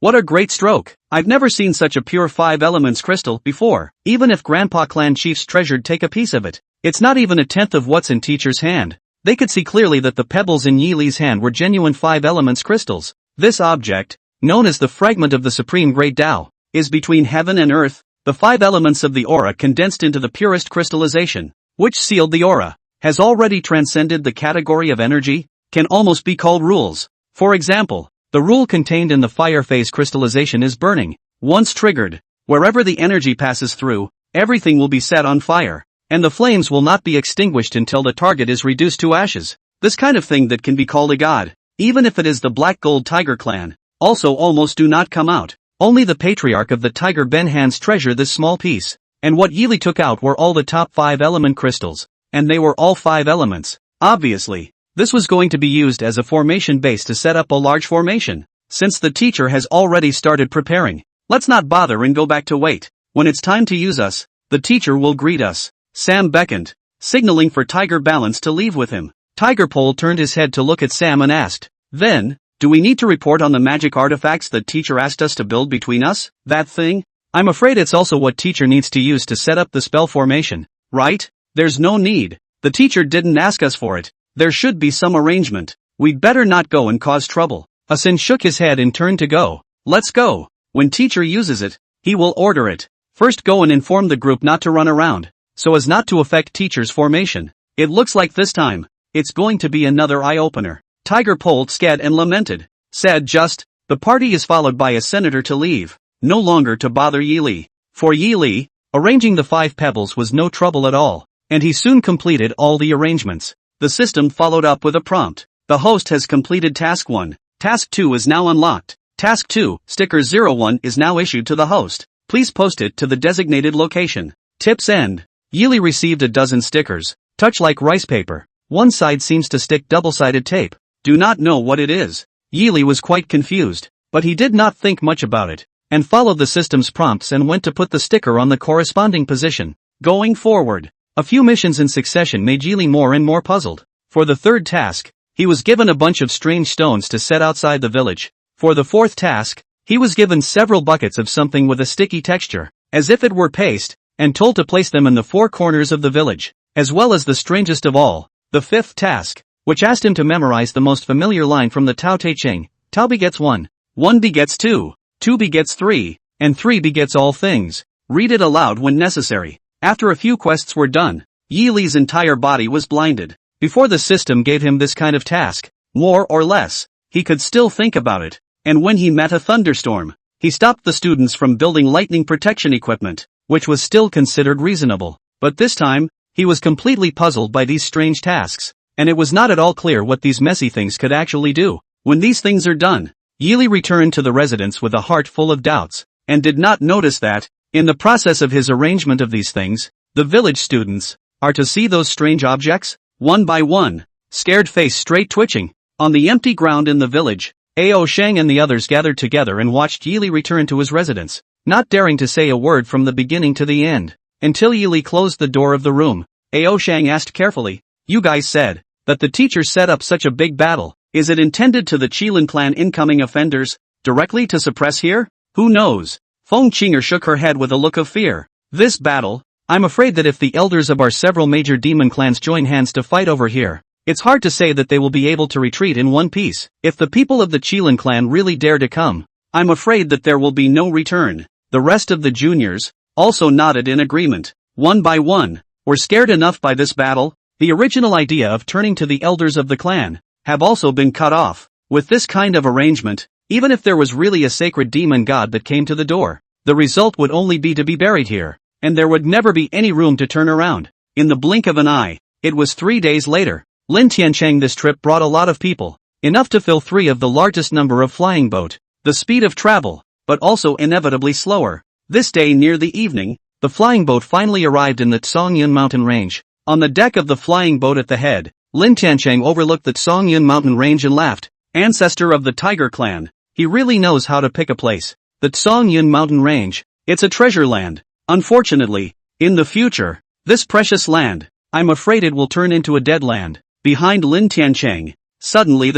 What a great stroke! I've never seen such a pure 5 elements crystal before. Even if Grandpa Clan Chief's treasured take a piece of it, it's not even a tenth of what's in teacher's hand. They could see clearly that the pebbles in Yi Li's hand were genuine 5 elements crystals. This object, known as the fragment of the Supreme Great Tao, is between heaven and earth, the 5 elements of the aura condensed into the purest crystallization, which sealed the aura, has already transcended the category of energy, can almost be called rules. For example, the rule contained in the fire phase crystallization is burning. Once triggered, wherever the energy passes through, everything will be set on fire, and the flames will not be extinguished until the target is reduced to ashes. This kind of thing that can be called a god, even if it is the Black Gold Tiger clan, also almost do not come out. Only the patriarch of the Tiger Benhans treasure this small piece, and what Yi Li took out were all the top 5 element crystals, and they were all 5 elements. Obviously, this was going to be used as a formation base to set up a large formation. Since the teacher has already started preparing, let's not bother and go back to wait. When it's time to use us, the teacher will greet us. Sam beckoned, signaling for Tiger Balance to leave with him. Tiger Pole turned his head to look at Sam and asked, "Then, do we need to report on the magic artifacts that teacher asked us to build between us? That thing? I'm afraid it's also what teacher needs to use to set up the spell formation, right? There's no need. The teacher didn't ask us for it. There should be some arrangement. We'd better not go and cause trouble." Asin shook his head and turned to go. "Let's go. When teacher uses it, he will order it. First go and inform the group not to run around, so as not to affect teacher's formation. It looks like this time, it's going to be another eye-opener." Tiger Pole scared and lamented. Said just, the party is followed by a senator to leave, no longer to bother Yi Li. For Yi Li, arranging the 5 pebbles was no trouble at all, and he soon completed all the arrangements. The system followed up with a prompt. The host has completed task 1. Task 2 is now unlocked. Task 2, sticker 01 is now issued to the host. Please post it to the designated location. Tips end. Yi Li received a dozen stickers, touch like rice paper. One side seems to stick double-sided tape. Do not know what it is. Yi Li was quite confused, but he did not think much about it, and followed the system's prompts and went to put the sticker on the corresponding position. Going forward, a few missions in succession made Yi Li more and more puzzled. For the 3rd task, he was given a bunch of strange stones to set outside the village. For the 4th task, he was given several buckets of something with a sticky texture, as if it were paste, and told to place them in the 4 corners of the village, as well as the strangest of all, the 5th task, which asked him to memorize the most familiar line from the Tao Te Ching. Tao begets 1, 1 begets 2, 2 begets 3, and 3 begets all things. Read it aloud when necessary. After a few quests were done, Yi Li's entire body was blinded. Before the system gave him this kind of task, more or less, he could still think about it, and when he met a thunderstorm, he stopped the students from building lightning protection equipment, which was still considered reasonable. But this time, he was completely puzzled by these strange tasks, and it was not at all clear what these messy things could actually do. When these things are done, Yi Li returned to the residence with a heart full of doubts, and did not notice that, in the process of his arrangement of these things, the village students are to see those strange objects, one by one, scared face straight twitching. On the empty ground in the village, Ao Shang and the others gathered together and watched Yi Li return to his residence, not daring to say a word from the beginning to the end, until Yi Li closed the door of the room. Ao Shang asked carefully, "You guys said that the teacher set up such a big battle. Is it intended to the Qilin clan incoming offenders, directly to suppress here? Who knows?" Feng Qinger shook her head with a look of fear. "This battle, I'm afraid that if the elders of our several major demon clans join hands to fight over here, it's hard to say that they will be able to retreat in one piece. If the people of the Qilin clan really dare to come, I'm afraid that there will be no return." The rest of the juniors also nodded in agreement. One by one, were scared enough by this battle. The original idea of turning to the elders of the clan have also been cut off. With this kind of arrangement, even if there was really a sacred demon god that came to the door, the result would only be to be buried here, and there would never be any room to turn around. In the blink of an eye, it was 3 days later. Lin Tiancheng. This trip brought a lot of people, enough to fill 3 of the largest number of flying boat. The speed of travel, but also inevitably slower. This day near the evening, the flying boat finally arrived in the Tsongyun mountain range. On the deck of the flying boat at the head, Lin Tiancheng overlooked the Tsongyun mountain range and laughed. Ancestor of the Tiger clan, he really knows how to pick a place. The Tsongyun mountain range, it's a treasure land. Unfortunately, in the future, this precious land, I'm afraid it will turn into a dead land. Behind Lin Tiancheng, suddenly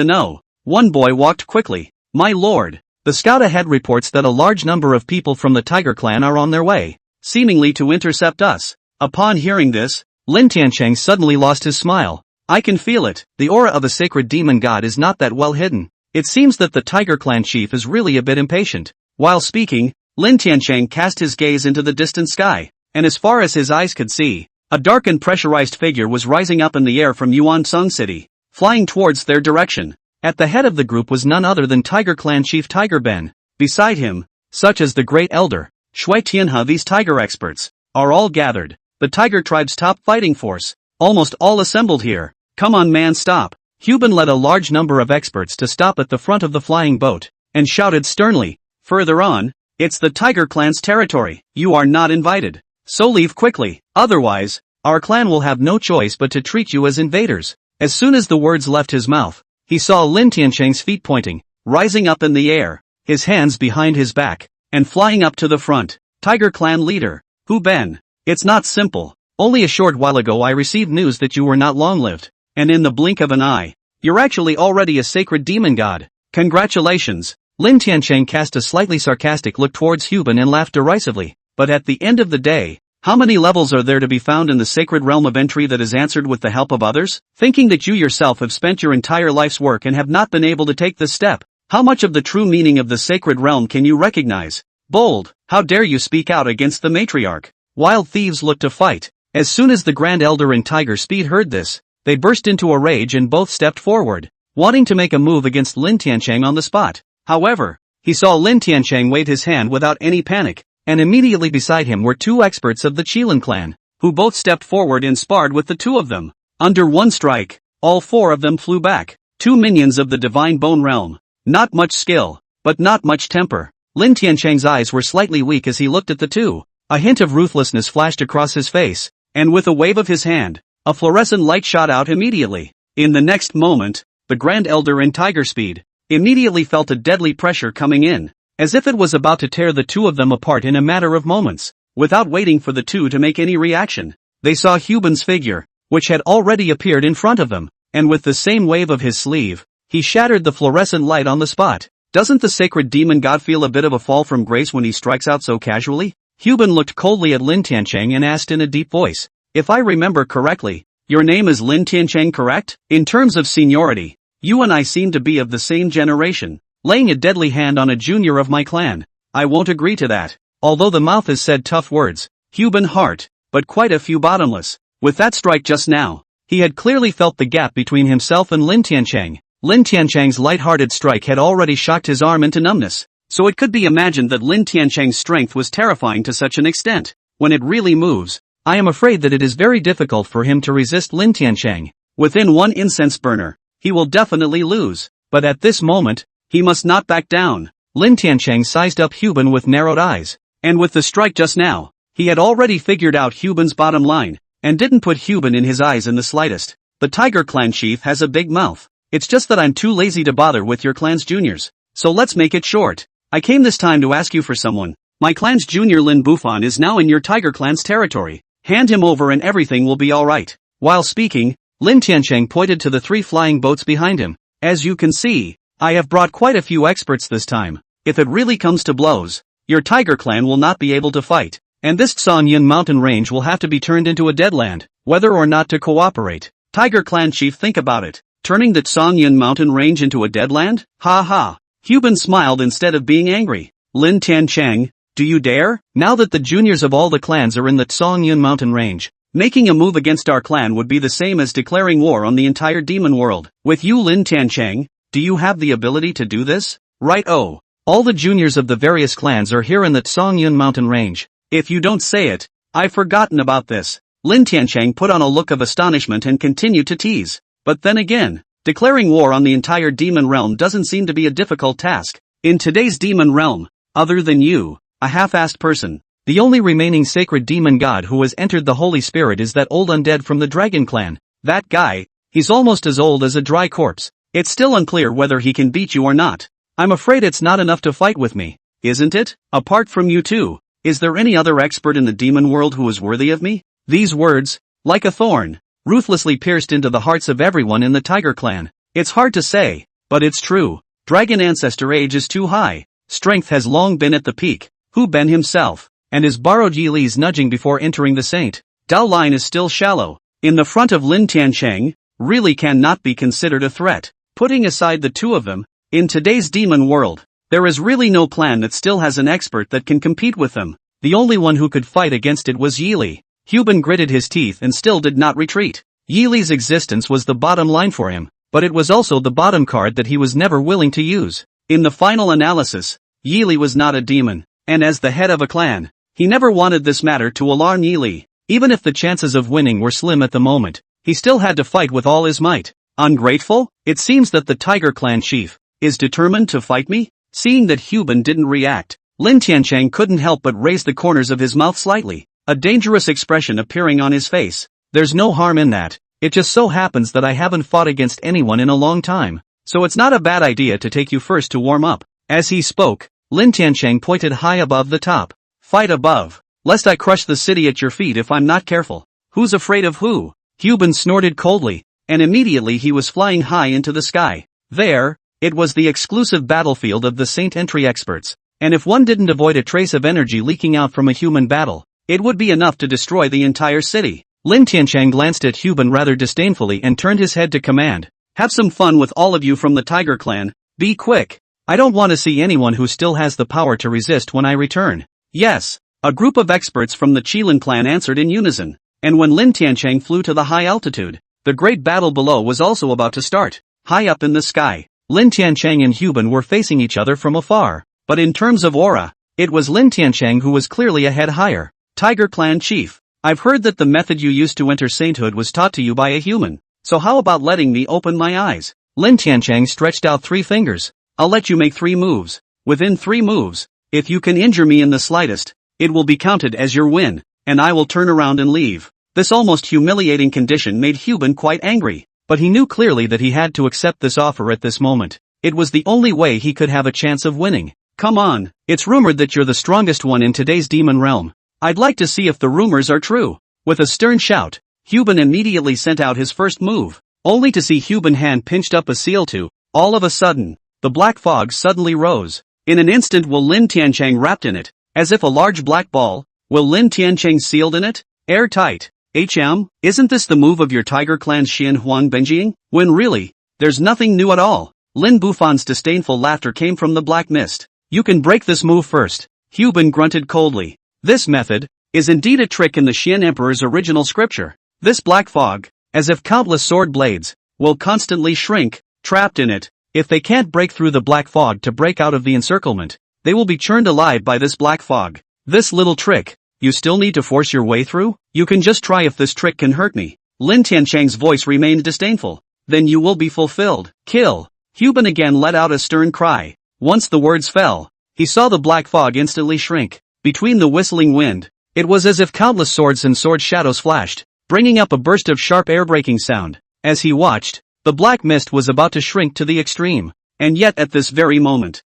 one boy walked quickly. "My lord, The scout ahead reports that a large number of people from the Tiger Clan are on their way, seemingly to intercept us. Upon hearing this, Lin Tiancheng suddenly lost his smile. I can feel it, the aura of a sacred demon god is not that well hidden. It seems that the Tiger Clan chief is really a bit impatient. While speaking, Lin Tiancheng cast his gaze into the distant sky, and as far as his eyes could see, a dark and pressurized figure was rising up in the air from Yuansong City, flying towards their direction. At the head of the group was none other than Tiger Clan Chief Tiger Ben. Beside him, such as the Great Elder, Shui Tianhe, these tiger experts, are all gathered. The Tiger Tribe's top fighting force, almost all assembled here. Come on man, stop. Huban led a large number of experts to stop at the front of the flying boat, and shouted sternly, further on, it's the Tiger Clan's territory, you are not invited. So leave quickly, otherwise, our clan will have no choice but to treat you as invaders. As soon as the words left his mouth, he saw Lin Tiancheng's feet pointing, rising up in the air, his hands behind his back, and flying up to the front. Tiger Clan leader, Hu Ben. It's not simple. Only a short while ago I received news that you were not long-lived, and in the blink of an eye, you're actually already a sacred demon god. Congratulations. Lin Tiancheng cast a slightly sarcastic look towards Hu Ben and laughed derisively. But at the end of the day, how many levels are there to be found in the sacred realm of entry that is answered with the help of others? Thinking that you yourself have spent your entire life's work and have not been able to take this step, how much of the true meaning of the sacred realm can you recognize? Bold, how dare you speak out against the matriarch? Wild thieves look to fight. As soon as the Grand Elder and Tiger Speed heard this, they burst into a rage and both stepped forward, wanting to make a move against Lin Tiancheng on the spot. However, he saw Lin Tiancheng wave his hand without any panic, and immediately beside him were two experts of the Qilin clan, who both stepped forward and sparred with the two of them. Under one strike, all four of them flew back. Two minions of the Divine Bone Realm. Not much skill, but not much temper. Lin Tiancheng's eyes were slightly weak as he looked at the two. A hint of ruthlessness flashed across his face, and with a wave of his hand, a fluorescent light shot out immediately. In the next moment, the Grand Elder and Tiger Speed immediately felt a deadly pressure coming in, as if it was about to tear the two of them apart in a matter of moments. Without waiting for the two to make any reaction, they saw Hu Ben's figure, which had already appeared in front of them, and with the same wave of his sleeve, he shattered the fluorescent light on the spot. Doesn't the sacred demon god feel a bit of a fall from grace when he strikes out so casually? Hu Ben looked coldly at Lin Tiancheng and asked in a deep voice, if I remember correctly, your name is Lin Tiancheng, correct? In terms of seniority, you and I seem to be of the same generation. Laying a deadly hand on a junior of my clan, I won't agree to that. Although the mouth has said tough words, Hu Ben heart, but quite a few bottomless. With that strike just now, he had clearly felt the gap between himself and Lin Tiancheng. Lin Tiancheng's light-hearted strike had already shocked his arm into numbness, so it could be imagined that Lin Tiancheng's strength was terrifying to such an extent. When it really moves, I am afraid that it is very difficult for him to resist Lin Tiancheng. Within one incense burner, he will definitely lose. But at this moment, he must not back down. Lin Tiancheng sized up Hu Ben with narrowed eyes, and with the strike just now, he had already figured out Hu Ben's bottom line, and didn't put Hu Ben in his eyes in the slightest. The Tiger Clan chief has a big mouth. It's just that I'm too lazy to bother with your clan's juniors. So let's make it short. I came this time to ask you for someone. My clan's junior Lin Bufan is now in your Tiger Clan's territory. Hand him over and everything will be alright. While speaking, Lin Tiancheng pointed to the three flying boats behind him. As you can see, I have brought quite a few experts this time. If it really comes to blows, your Tiger Clan will not be able to fight, and this Tsongyin mountain range will have to be turned into a deadland, whether or not to cooperate. Tiger Clan chief, think about it. Turning the Tsongyin mountain range into a deadland? Ha ha. Hu Ben smiled instead of being angry. Lin Tiancheng, do you dare? Now that the juniors of all the clans are in the Tsongyin mountain range, making a move against our clan would be the same as declaring war on the entire demon world. With you Lin Tiancheng, do you have the ability to do this? Right, oh. All the juniors of the various clans are here in the Tsongyin mountain range. If you don't say it, I've forgotten about this. Lin Tiancheng put on a look of astonishment and continued to tease. But then again, declaring war on the entire demon realm doesn't seem to be a difficult task. In today's demon realm, other than you, a half-assed person, the only remaining sacred demon god who has entered the Holy Spirit is that old undead from the Dragon Clan. That guy, he's almost as old as a dry corpse. It's still unclear whether he can beat you or not. I'm afraid it's not enough to fight with me, isn't it? Apart from you two, is there any other expert in the demon world who is worthy of me? These words, like a thorn, ruthlessly pierced into the hearts of everyone in the Tiger Clan. It's hard to say, but it's true. Dragon ancestor age is too high. Strength has long been at the peak. Hu Ben himself, and his borrowed Yi Li's nudging before entering the Saint Dao line is still shallow. In the front of Lin Tiancheng, really cannot be considered a threat. Putting aside the two of them, in today's demon world, there is really no clan that still has an expert that can compete with them. The only one who could fight against it was Yi Li. Hu Ben gritted his teeth and still did not retreat. Yi Li's existence was the bottom line for him, but it was also the bottom card that he was never willing to use. In the final analysis, Yi Li was not a demon, and as the head of a clan, he never wanted this matter to alarm Yi Li. Even if the chances of winning were slim at the moment, he still had to fight with all his might. Ungrateful? It seems that the Tiger Clan chief is determined to fight me? Seeing that Hu Ben didn't react, Lin Tiancheng couldn't help but raise the corners of his mouth slightly, a dangerous expression appearing on his face. There's no harm in that. It just so happens that I haven't fought against anyone in a long time, so it's not a bad idea to take you first to warm up. As he spoke, Lin Tiancheng pointed high above the top. Fight above, lest I crush the city at your feet if I'm not careful. Who's afraid of who? Hu Ben snorted coldly, and immediately he was flying high into the sky. There, it was the exclusive battlefield of the Saint entry experts, and if one didn't avoid a trace of energy leaking out from a human battle, it would be enough to destroy the entire city. Lin Tiancheng glanced at Hu Ben rather disdainfully and turned his head to command. Have some fun with all of you from the Tiger Clan. Be quick. I don't want to see anyone who still has the power to resist when I return. Yes. A group of experts from the Qilin clan answered in unison, and when Lin Tiancheng flew to the high altitude, the great battle below was also about to start. High up in the sky, Lin Tiancheng and Hu Ben were facing each other from afar, but in terms of aura, it was Lin Tiancheng who was clearly a head higher. Tiger Clan Chief, I've heard that the method you used to enter sainthood was taught to you by a human, so how about letting me open my eyes? Lin Tiancheng stretched out 3 fingers. I'll let you make 3 moves. Within 3 moves, if you can injure me in the slightest, it will be counted as your win, and I will turn around and leave. This almost humiliating condition made Hu Ben quite angry, but he knew clearly that he had to accept this offer at this moment. It was the only way he could have a chance of winning. Come on, it's rumored that you're the strongest one in today's demon realm. I'd like to see if the rumors are true. With a stern shout, Hu Ben immediately sent out his first move, only to see Hu Ben hand pinched up a seal to. All of a sudden, the black fog suddenly rose. In an instant will Lin Tiancheng wrapped in it, as if a large black ball. Will Lin Tiancheng sealed in it? Airtight. Isn't this the move of your Tiger Clan's Xian Huang Benjiang? When really, there's nothing new at all. Lin Bufan's disdainful laughter came from the black mist. You can break this move first. Hu Ben grunted coldly. This method is indeed a trick in the Xian Emperor's original scripture. This black fog, as if countless sword blades, will constantly shrink, trapped in it. If they can't break through the black fog to break out of the encirclement, they will be churned alive by this black fog. This little trick, you still need to force your way through? You can just try if this trick can hurt me. Lin Tiancheng's voice remained disdainful. Then you will be fulfilled. Kill. Hu Ben again let out a stern cry. Once the words fell, he saw the black fog instantly shrink. Between the whistling wind, it was as if countless swords and sword shadows flashed, bringing up a burst of sharp air-breaking sound. As he watched, the black mist was about to shrink to the extreme. And yet at this very moment,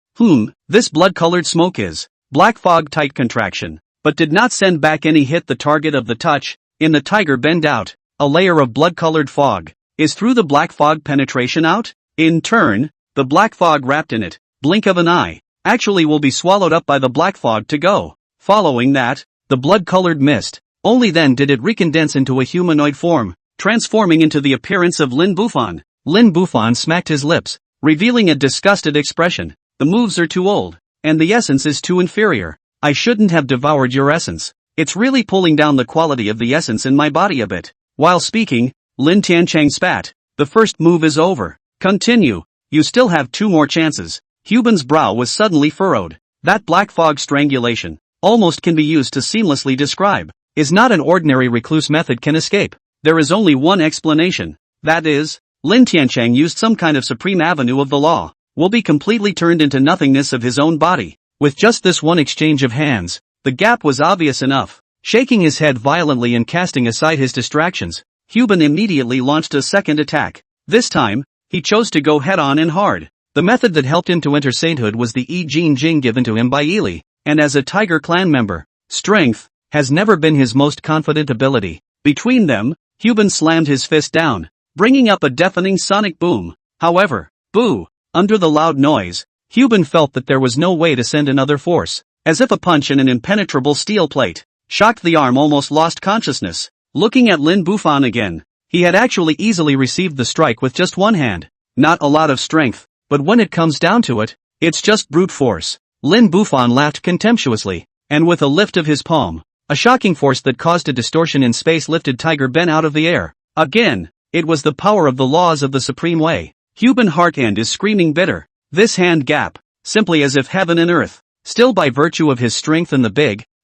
this blood-colored smoke is. Black fog tight contraction, but did not send back any hit the target of the touch. In the tiger bend out, a layer of blood-colored fog. Is through the black fog penetration out? In turn, the black fog wrapped in it, blink of an eye, actually will be swallowed up by the black fog to go. Following that, the blood-colored mist, only then did it recondense into a humanoid form, transforming into the appearance of Lin Bufan. Lin Bufan smacked his lips, revealing a disgusted expression. The moves are too old, and the essence is too inferior. I shouldn't have devoured your essence. It's really pulling down the quality of the essence in my body a bit. While speaking, Lin Tiancheng spat. The first move is over. Continue. You still have 2 more chances. Hu Ben's brow was suddenly furrowed. That black fog strangulation, almost can be used to seamlessly describe, is not an ordinary recluse method can escape. There is only one explanation. That is, Lin Tiancheng used some kind of supreme avenue of the law, will be completely turned into nothingness of his own body. With just this one exchange of hands, the gap was obvious enough. Shaking his head violently and casting aside his distractions, Hu Ben immediately launched a second attack. This time, he chose to go head-on and hard. The method that helped him to enter sainthood was the Yi Jin Jing given to him by Yi Li, and as a Tiger Clan member, strength has never been his most confident ability. Between them, Hu Ben slammed his fist down, bringing up a deafening sonic boom. However, under the loud noise, Hubin felt that there was no way to send another force, as if a punch in an impenetrable steel plate. Shocked, the arm almost lost consciousness. Looking at Lin Bufan again, he had actually easily received the strike with just one hand. Not a lot of strength, but when it comes down to it, it's just brute force. Lin Bufan laughed contemptuously, and with a lift of his palm, a shocking force that caused a distortion in space lifted Tiger Ben out of the air. Again, it was the power of the laws of the supreme way. Hubin Heartend is screaming bitter. This hand gap, simply as if heaven and earth, still by virtue of his strength and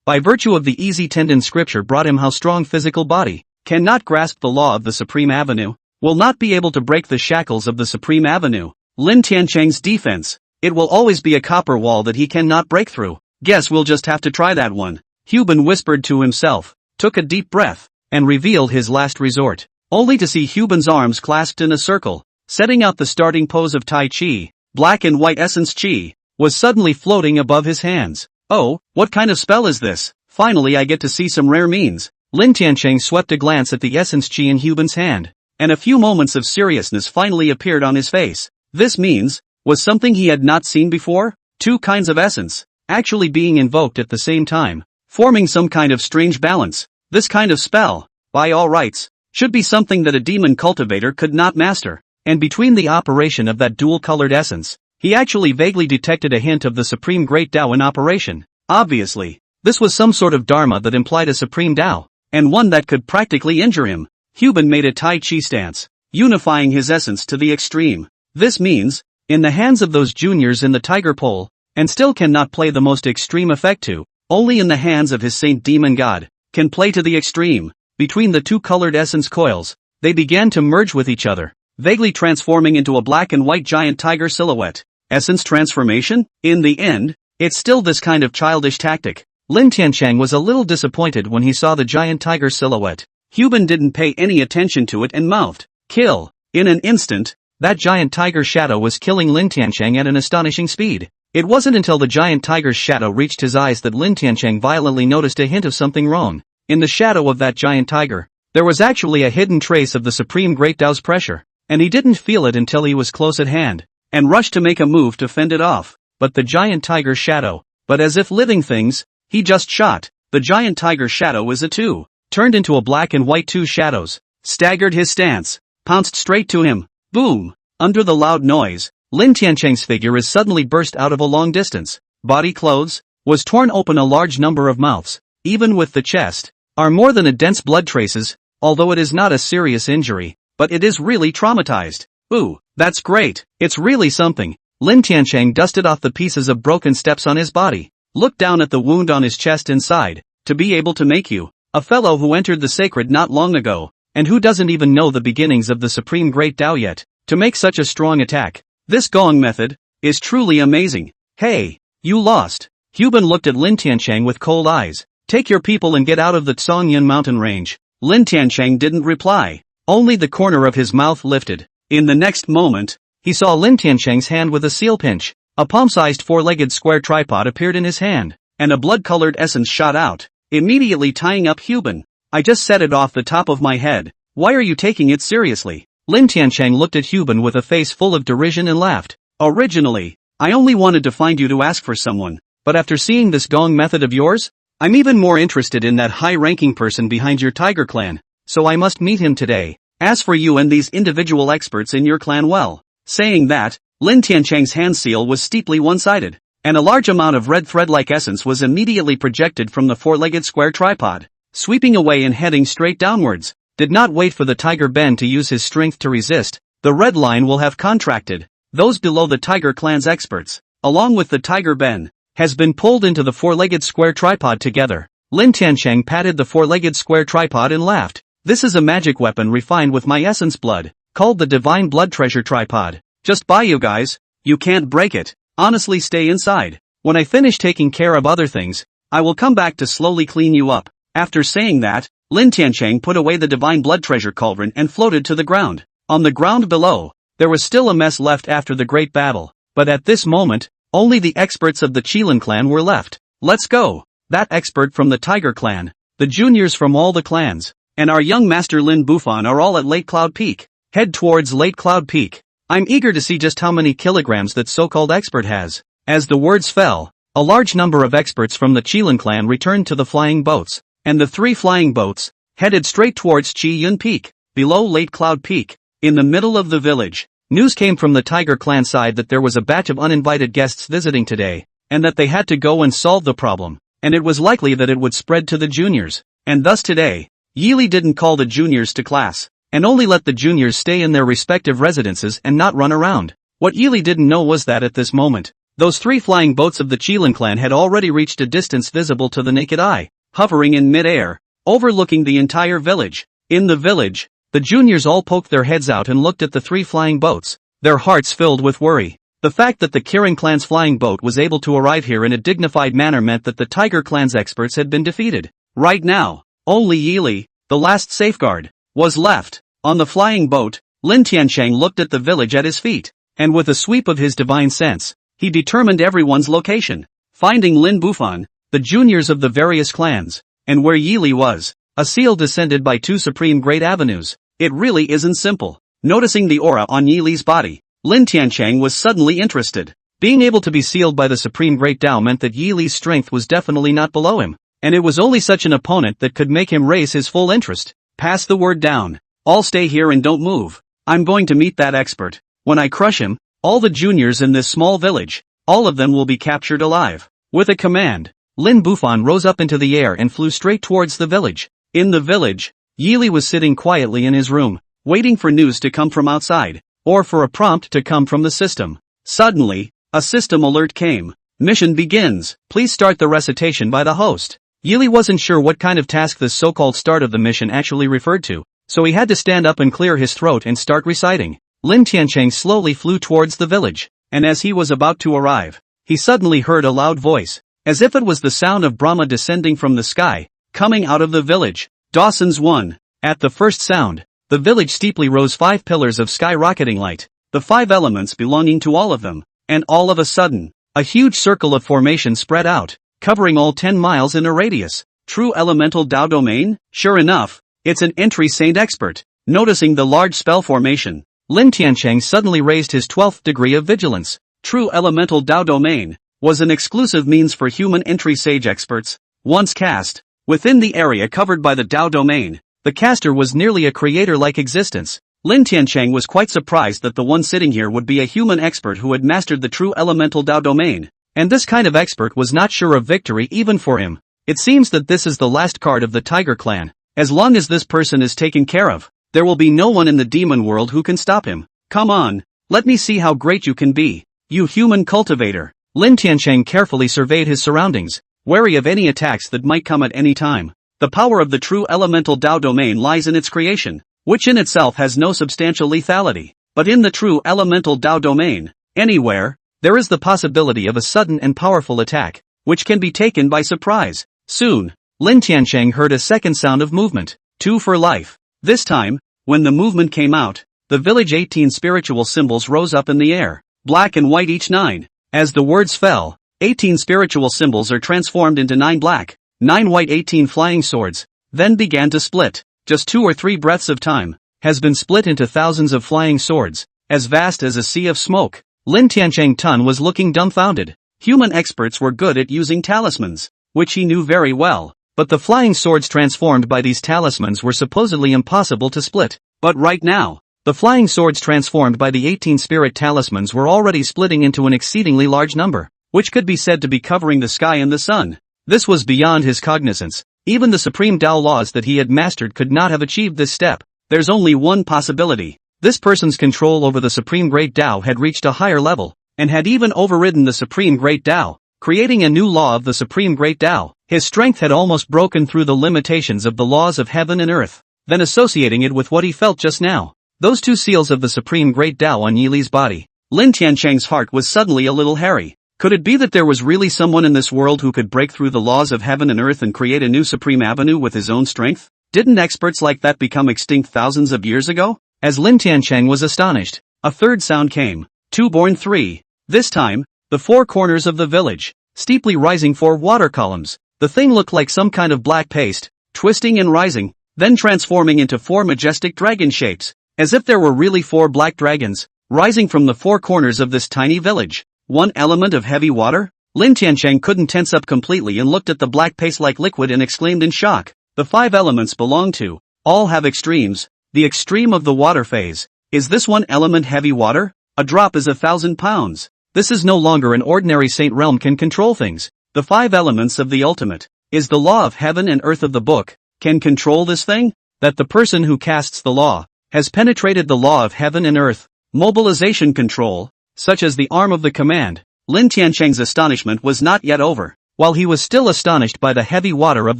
by virtue of the easy tendon scripture brought him how strong physical body, cannot grasp the law of the supreme avenue, will not be able to break the shackles of the supreme avenue. Lin Tiancheng's defense, it will always be a copper wall that he cannot break through. Guess we'll just have to try that one. Hubin whispered to himself, took a deep breath, and revealed his last resort, only to see Hubin's arms clasped in a circle, setting out the starting pose of Tai Chi. Black and white essence Chi was suddenly floating above his hands. Oh, what kind of spell is this? Finally I get to see some rare means. Lin Tiancheng swept a glance at the essence Chi in Hubin's hand, and a few moments of seriousness finally appeared on his face. This means, was something he had not seen before? Two kinds of essence, actually being invoked at the same time, forming some kind of strange balance. This kind of spell, by all rights, should be something that a demon cultivator could not master, and between the operation of that dual-colored essence, he actually vaguely detected a hint of the supreme great Tao in operation. Obviously, this was some sort of dharma that implied a supreme Tao, and one that could practically injure him. Hubin made a Tai Chi stance, unifying his essence to the extreme. This means, in the hands of those juniors in the tiger pole, and still cannot play the most extreme effect to, only in the hands of his saint demon god, can play to the extreme. Between the two colored essence coils, they began to merge with each other, vaguely transforming into a black and white giant tiger silhouette. Essence transformation? In the end, it's still this kind of childish tactic. Lin Tiancheng was a little disappointed when he saw the giant tiger silhouette. Hubin didn't pay any attention to it and mouthed, "Kill." In an instant, that giant tiger shadow was killing Lin Tiancheng at an astonishing speed. It wasn't until the giant tiger's shadow reached his eyes that Lin Tiancheng violently noticed a hint of something wrong. In the shadow of that giant tiger, there was actually a hidden trace of the supreme great Tao's pressure, and he didn't feel it until he was close at hand, and rushed to make a move to fend it off. But the giant tiger's shadow, but as if living things, he just shot. The giant tiger's shadow was a two, turned into a black and white two shadows, staggered his stance, pounced straight to him. Boom! Under the loud noise, Lin Tiancheng's figure is suddenly burst out of a long distance. Body clothes, was torn open, a large number of mouths, even with the chest, are more than a dense blood traces, although it is not a serious injury, but it is really traumatized. Ooh, that's great, it's really something. Lin Tiancheng dusted off the pieces of broken steps on his body, looked down at the wound on his chest and sighed, to be able to make you, a fellow who entered the sacred not long ago, and who doesn't even know the beginnings of the supreme great Tao yet, to make such a strong attack. This gong method is truly amazing. Hey, you lost. Hubin looked at Lin Tiancheng with cold eyes. Take your people and get out of the Tsongyun mountain range. Lin Tiancheng didn't reply. Only the corner of his mouth lifted. In the next moment, he saw Lin Tiancheng's hand with a seal pinch. A palm-sized four-legged square tripod appeared in his hand, and a blood-colored essence shot out, immediately tying up Hubin. I just said it off the top of my head. Why are you taking it seriously? Lin Tiancheng looked at Hubin with a face full of derision and laughed. Originally, I only wanted to find you to ask for someone, but after seeing this gong method of yours, I'm even more interested in that high-ranking person behind your tiger clan, so I must meet him today. As for you and these individual experts in your clan, well. Saying that, Lin Tiancheng's hand seal was steeply one-sided, and a large amount of red thread-like essence was immediately projected from the four-legged square tripod, sweeping away and heading straight downwards. Did not wait for the Tiger Ben to use his strength to resist. The red line will have contracted. Those below the Tiger clan's experts, along with the Tiger Ben, has been pulled into the four-legged square tripod together. Lin Tiancheng patted the four-legged square tripod and laughed. This is a magic weapon refined with my essence blood, called the Divine Blood Treasure Tripod. Just buy you guys, you can't break it. Honestly, stay inside. When I finish taking care of other things, I will come back to slowly clean you up. After saying that, Lin Tiancheng put away the Divine Blood Treasure cauldron and floated to the ground. On the ground below, there was still a mess left after the great battle, but at this moment, only the experts of the Qilin clan were left. Let's go! That expert from the Tiger clan, the juniors from all the clans, and our young master Lin Bufan are all at Lake Cloud Peak. Head towards Lake Cloud Peak. I'm eager to see just how many kilograms that so-called expert has. As the words fell, a large number of experts from the Qilin clan returned to the flying boats, and the 3 flying boats headed straight towards Qi Yun Peak, below Late Cloud Peak. In the middle of the village, news came from the Tiger clan side that there was a batch of uninvited guests visiting today, and that they had to go and solve the problem, and it was likely that it would spread to the juniors. And thus today, Yili didn't call the juniors to class, and only let the juniors stay in their respective residences and not run around. What Yili didn't know was that at this moment, those 3 flying boats of the Qilin clan had already reached a distance visible to the naked eye, hovering in mid-air, overlooking the entire village. In the village, the juniors all poked their heads out and looked at the 3 flying boats, their hearts filled with worry. The fact that the Kirin clan's flying boat was able to arrive here in a dignified manner meant that the Tiger clan's experts had been defeated. Right now, only Yili, the last safeguard, was left. On the flying boat, Lin Tiancheng looked at the village at his feet, and with a sweep of his divine sense, he determined everyone's location. Finding Lin Bufan, the juniors of the various clans, and where Yili was, a seal descended by 2 supreme great avenues. It really isn't simple. Noticing the aura on Yili's body, Lin Tiancheng was suddenly interested. Being able to be sealed by the supreme great Tao meant that Yili's strength was definitely not below him, and it was only such an opponent that could make him raise his full interest. Pass the word down. All stay here and don't move. I'm going to meet that expert. When I crush him, all the juniors in this small village, all of them will be captured alive. With a command, Lin Bufan rose up into the air and flew straight towards the village. In the village, Yili was sitting quietly in his room, waiting for news to come from outside, or for a prompt to come from the system. Suddenly, a system alert came. Mission begins. Please start the recitation by the host. Yili wasn't sure what kind of task this so-called start of the mission actually referred to, so he had to stand up and clear his throat and start reciting. Lin Tiancheng slowly flew towards the village, and as he was about to arrive, he suddenly heard a loud voice, as if it was the sound of Brahma descending from the sky, coming out of the village. Dawson's 1. At the first sound, the village steeply rose 5 pillars of skyrocketing light, the 5 elements belonging to all of them, and all of a sudden, a huge circle of formation spread out, covering all 10 miles in a radius. True elemental Tao domain? Sure enough, it's an entry saint expert. Noticing the large spell formation, Lin Tiancheng suddenly raised his 12th degree of vigilance. True elemental Tao domain was an exclusive means for human entry sage experts. Once cast within the area covered by the Tao domain, the caster was nearly a creator-like existence. Lin Tiancheng was quite surprised that the one sitting here would be a human expert who had mastered the true elemental Tao domain, and this kind of expert was not sure of victory even for him. It seems that this is the last card of the Tiger clan. As long as this person is taken care of, there will be no one in the demon world who can stop him. Come on, let me see how great you can be, you human cultivator. Lin Tiancheng carefully surveyed his surroundings, wary of any attacks that might come at any time. The power of the true elemental Tao domain lies in its creation, which in itself has no substantial lethality. But in the true elemental Tao domain, anywhere, there is the possibility of a sudden and powerful attack, which can be taken by surprise. Soon, Lin Tiancheng heard a second sound of movement. 2 for life. This time, when the movement came out, the village 18 spiritual symbols rose up in the air, black and white each 9. As the words fell, 18 spiritual symbols are transformed into 9 black, 9 white 18 flying swords, then began to split. Just 2 or 3 breaths of time, has been split into thousands of flying swords, as vast as a sea of smoke. Lin Tiancheng Tun was looking dumbfounded. Human experts were good at using talismans, which he knew very well, but the flying swords transformed by these talismans were supposedly impossible to split. But right now, the flying swords transformed by the 18 spirit talismans were already splitting into an exceedingly large number, which could be said to be covering the sky and the sun. This was beyond his cognizance. Even the supreme Tao laws that he had mastered could not have achieved this step. There's only one possibility. This person's control over the supreme great Tao had reached a higher level, and had even overridden the supreme great Tao, creating a new law of the supreme great Tao. His strength had almost broken through the limitations of the laws of heaven and earth. Then associating it with what he felt just now, those 2 seals of the supreme great Tao on Yili's body, Lin Tiancheng's heart was suddenly a little hairy. Could it be that there was really someone in this world who could break through the laws of heaven and earth and create a new supreme avenue with his own strength? Didn't experts like that become extinct thousands of years ago? As Lin Tiancheng was astonished, a third sound came. 2 born 3. This time, the 4 corners of the village, steeply rising 4 water columns. The thing looked like some kind of black paste, twisting and rising, then transforming into 4 majestic dragon shapes, as if there were really 4 black dragons. rising from the four corners of this tiny village. One element of heavy water? Lin Tiancheng couldn't tense up completely and looked at the black paste-like liquid and exclaimed in shock. The 5 elements belong to, all have extremes. The extreme of the water phase. Is this one element heavy water? A drop is 1,000 pounds. This is no longer an ordinary saint realm can control things. The 5 elements of the ultimate. Is the law of heaven and earth of the book, can control this thing? That the person who casts the law, has penetrated the law of heaven and earth. Mobilization control, such as the arm of the command. Lin Tiancheng's astonishment was not yet over. While he was still astonished by the heavy water of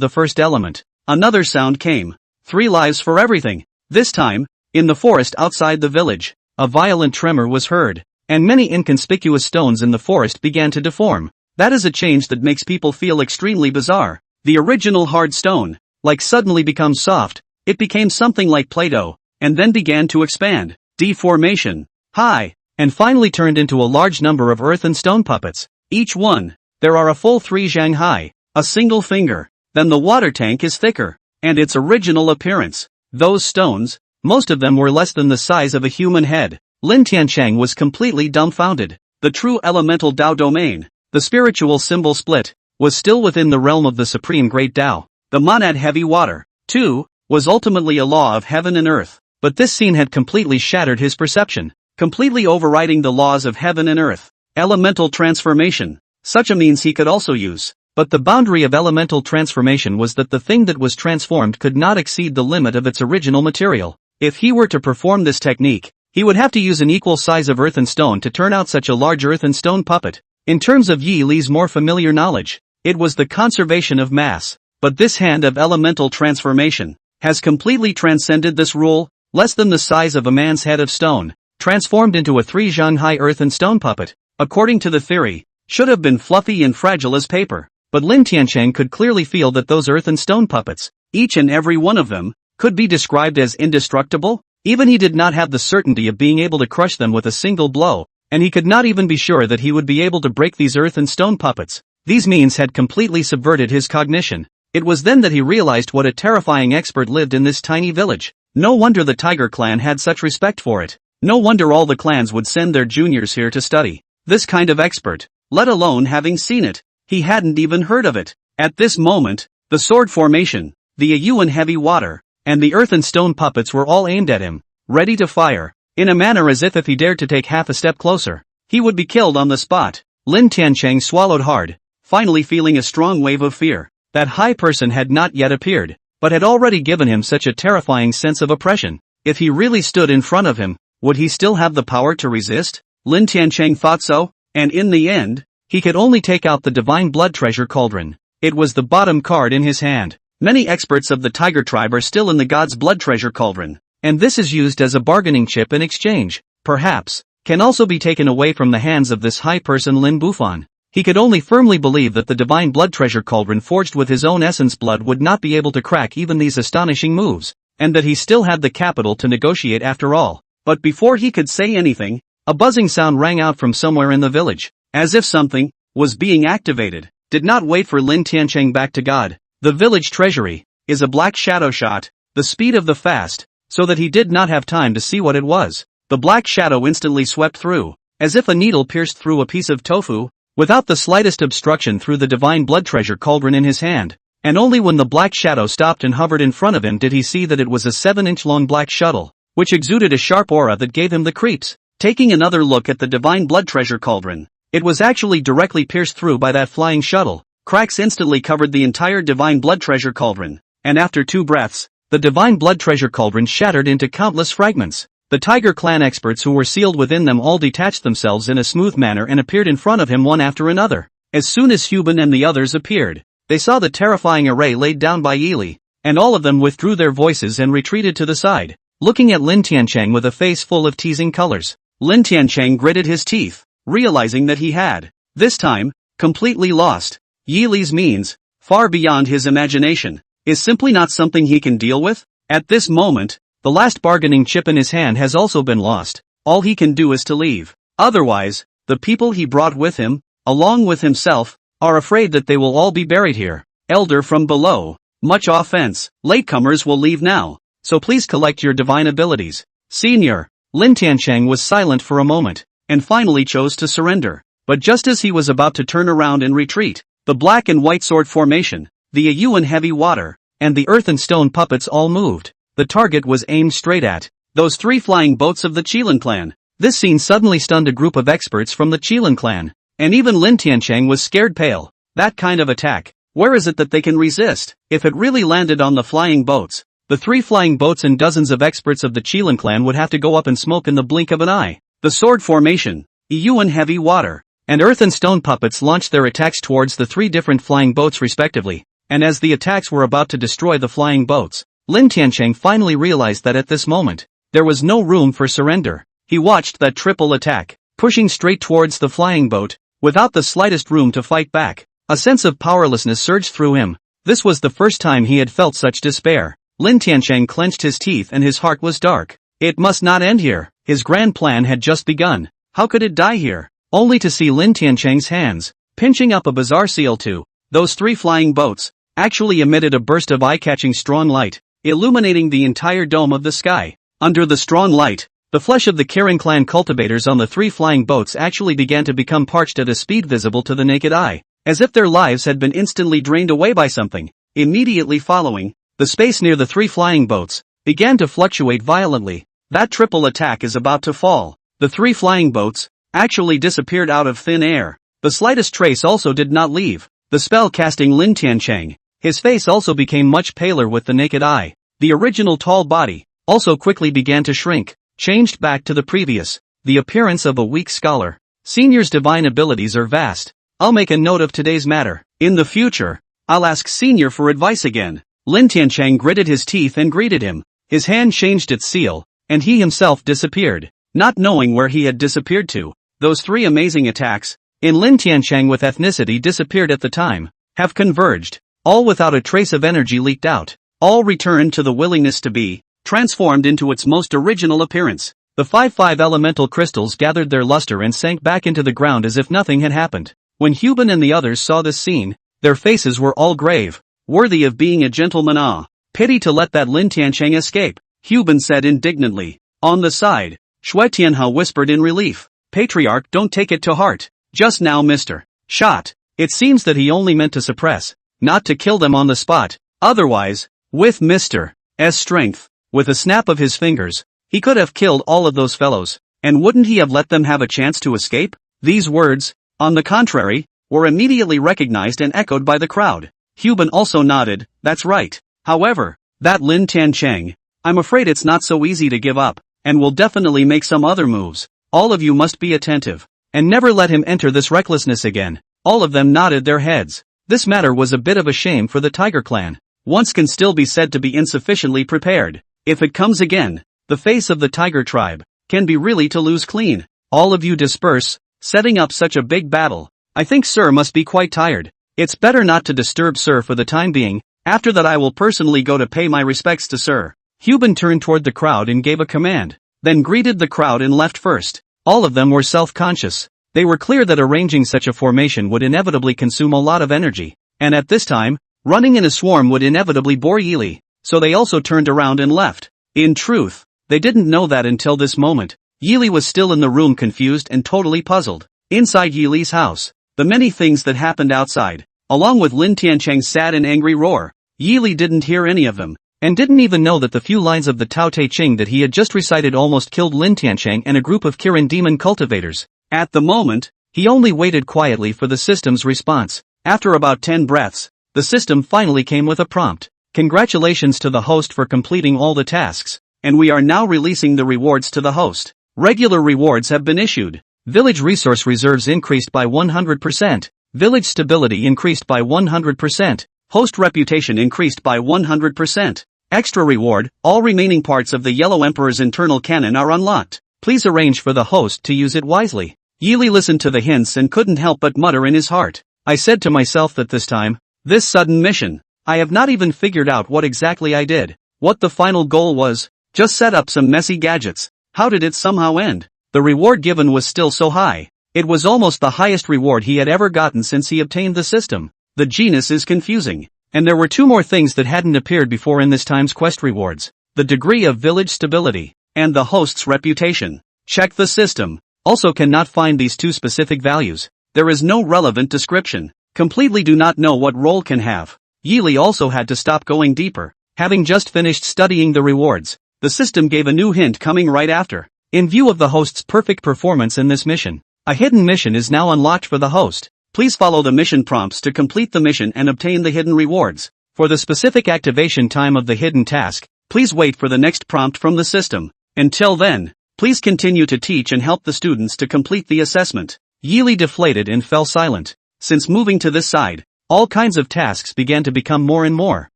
the first element, another sound came. 3 lives for everything. This time, in the forest outside the village, a violent tremor was heard, and many inconspicuous stones in the forest began to deform. That is a change that makes people feel extremely bizarre. The original hard stone, like suddenly becomes soft, it became something like Play-Doh, and then began to expand, deformation, high, and finally turned into a large number of earth and stone puppets. Each one, there are a full 3 zhang high, a single finger. Then the water tank is thicker, and its original appearance. Those stones, most of them were less than the size of a human head. Lin Tiancheng was completely dumbfounded. The true elemental Tao domain, the spiritual symbol split, was still within the realm of the supreme great Tao. The monad heavy water, too, was ultimately a law of heaven and earth. But this scene had completely shattered his perception, completely overriding the laws of heaven and earth. Elemental transformation, such a means he could also use. But the boundary of elemental transformation was that the thing that was transformed could not exceed the limit of its original material. If he were to perform this technique, he would have to use an equal size of earth and stone to turn out such a large earth and stone puppet. In terms of Yi Li's more familiar knowledge, it was the conservation of mass. But this hand of elemental transformation has completely transcended this rule, less than the size of a man's head of stone, transformed into a 3 zhang high earth and stone puppet, according to the theory, should have been fluffy and fragile as paper. But Lin Tiancheng could clearly feel that those earth and stone puppets, each and every one of them, could be described as indestructible. Even he did not have the certainty of being able to crush them with a single blow, and he could not even be sure that he would be able to break these earth and stone puppets. These means had completely subverted his cognition. It was then that he realized what a terrifying expert lived in this tiny village. No wonder the Tiger clan had such respect for it. No wonder all the clans would send their juniors here to study this kind of expert, let alone having seen it. He hadn't even heard of it. At this moment, the sword formation, the Yuan heavy water, and the earth and stone puppets were all aimed at him, ready to fire, in a manner as if he dared to take half a step closer, he would be killed on the spot. Lin Tiancheng swallowed hard, finally feeling a strong wave of fear. That high person had not yet appeared, but had already given him such a terrifying sense of oppression. If he really stood in front of him, would he still have the power to resist? Lin Tiancheng thought so, and in the end, he could only take out the divine blood treasure cauldron. It was the bottom card in his hand. Many experts of the Tiger tribe are still in the God's blood treasure cauldron, and this is used as a bargaining chip in exchange, perhaps, can also be taken away from the hands of this high person Lin Bufan. He could only firmly believe that the divine blood treasure cauldron forged with his own essence blood would not be able to crack even these astonishing moves, and that he still had the capital to negotiate after all. But before he could say anything, a buzzing sound rang out from somewhere in the village, as if something was being activated. Did not wait for Lin Tiancheng back to God. The village treasury is a black shadow shot, the speed of the fast, so that he did not have time to see what it was. The black shadow instantly swept through, as if a needle pierced through a piece of tofu, without the slightest obstruction through the divine blood treasure cauldron in his hand, and only when the black shadow stopped and hovered in front of him did he see that it was a 7-inch long black shuttle, which exuded a sharp aura that gave him the creeps. Taking another look at the divine blood treasure cauldron, it was actually directly pierced through by that flying shuttle. Cracks instantly covered the entire divine blood treasure cauldron, and after 2 breaths, the divine blood treasure cauldron shattered into countless fragments. The Tiger clan experts who were sealed within them all detached themselves in a smooth manner and appeared in front of him one after another. As soon as Huban and the others appeared, they saw the terrifying array laid down by Yili, and all of them withdrew their voices and retreated to the side, looking at Lin Tiancheng with a face full of teasing colors. Lin Tiancheng gritted his teeth, realizing that he had, this time, completely lost. Yili's means, far beyond his imagination, is simply not something he can deal with. At this moment, the last bargaining chip in his hand has also been lost. All he can do is to leave. Otherwise, the people he brought with him, along with himself, are afraid that they will all be buried here. Elder from below, much offense. Latecomers will leave now, so please collect your divine abilities. Senior, Lin Tiancheng was silent for a moment, and finally chose to surrender. But just as he was about to turn around and retreat, the black and white sword formation, the Yuan heavy water, and the earth and stone puppets all moved. The target was aimed straight at those 3 flying boats of the Qilin clan. This scene suddenly stunned a group of experts from the Qilin clan, and even Lin Tiancheng was scared pale. That kind of attack, where is it that they can resist? If it really landed on the flying boats, the 3 flying boats and dozens of experts of the Qilin clan would have to go up in smoke in the blink of an eye. The sword formation, Yuan heavy water, and earth and stone puppets launched their attacks towards the 3 different flying boats respectively, and as the attacks were about to destroy the flying boats, Lin Tiancheng finally realized that at this moment, there was no room for surrender. He watched that triple attack, pushing straight towards the flying boat, without the slightest room to fight back. A sense of powerlessness surged through him. This was the first time he had felt such despair. Lin Tiancheng clenched his teeth and his heart was dark. It must not end here. His grand plan had just begun. How could it die here? Only to see Lin Tiancheng's hands, pinching up a bizarre seal to those 3 flying boats, actually emitted a burst of eye-catching strong light, illuminating the entire dome of the sky. Under the strong light, the flesh of the Kirin clan cultivators on the 3 flying boats actually began to become parched at a speed visible to the naked eye, as if their lives had been instantly drained away by something. Immediately following, the space near the 3 flying boats began to fluctuate violently. That triple attack is about to fall. The 3 flying boats actually disappeared out of thin air. The slightest trace also did not leave the spell-casting Lin Tiancheng. His face also became much paler with the naked eye. The original tall body also quickly began to shrink, changed back to the previous, the appearance of a weak scholar. Senior's divine abilities are vast. I'll make a note of today's matter. In the future, I'll ask Senior for advice again. Lin Tiancheng gritted his teeth and greeted him. His hand changed its seal, and he himself disappeared, not knowing where he had disappeared to. Those 3 amazing attacks, in Lin Tiancheng with ethnicity disappeared at the time, have converged, all without a trace of energy leaked out. All returned to the willingness to be transformed into its most original appearance. The 5 elemental crystals gathered their luster and sank back into the ground as if nothing had happened. When Hubin and the others saw this scene, their faces were all grave, worthy of being a gentleman. Ah, pity to let that Lin Tiancheng escape, Hubin said indignantly. On the side, Shui Tianhao whispered in relief. Patriarch, don't take it to heart. Just now Mr. Shot. It seems that he only meant to suppress, not to kill them on the spot. Otherwise, with Mr. S strength, with a snap of his fingers, he could have killed all of those fellows, and wouldn't he have let them have a chance to escape? These words, on the contrary, were immediately recognized and echoed by the crowd. Hubin also nodded, that's right. However, that Lin Tiancheng, I'm afraid it's not so easy to give up, and will definitely make some other moves. All of you must be attentive, and never let him enter this recklessness again. All of them nodded their heads. This matter was a bit of a shame for the Tiger clan. Once can still be said to be insufficiently prepared. If it comes again, the face of the Tiger tribe can be really to lose clean. All of you disperse, setting up such a big battle. I think Sir must be quite tired. It's better not to disturb Sir for the time being. After that I will personally go to pay my respects to Sir. Hubin turned toward the crowd and gave a command, then greeted the crowd and left first. All of them were self-conscious. They were clear that arranging such a formation would inevitably consume a lot of energy, and at this time, running in a swarm would inevitably bore Yili, so they also turned around and left. In truth, they didn't know that until this moment. Yili was still in the room confused and totally puzzled. Inside Yili's house, the many things that happened outside, along with Lin Tiancheng's sad and angry roar, Yili didn't hear any of them, and didn't even know that the few lines of the Tao Te Ching that he had just recited almost killed Lin Tiancheng and a group of Kirin demon cultivators. At the moment, he only waited quietly for the system's response. After about 10 breaths, the system finally came with a prompt. Congratulations to the host for completing all the tasks, and we are now releasing the rewards to the host. Regular rewards have been issued. Village resource reserves increased by 100%. Village stability increased by 100%. Host reputation increased by 100%. Extra reward, all remaining parts of the Yellow Emperor's internal cannon are unlocked. Please arrange for the host to use it wisely. Yili listened to the hints and couldn't help but mutter in his heart. I said to myself that this time, this sudden mission, I have not even figured out what exactly I did. What the final goal was, just set up some messy gadgets. How did it somehow end? The reward given was still so high. It was almost the highest reward he had ever gotten since he obtained the system. The genus is confusing. And there were 2 more things that hadn't appeared before in this time's quest rewards. The degree of village stability. and the host's reputation. Check the system. Also cannot find these two specific values. There is no relevant description. Completely do not know what role can have. Yili also had to stop going deeper. Having just finished studying the rewards, the system gave a new hint coming right after. In view of the host's perfect performance in this mission, a hidden mission is now unlocked for the host. Please follow the mission prompts to complete the mission and obtain the hidden rewards. For the specific activation time of the hidden task, please wait for the next prompt from the system. Until then, please continue to teach and help the students to complete the assessment. Yili deflated and fell silent. Since moving to this side, all kinds of tasks began to become more and more.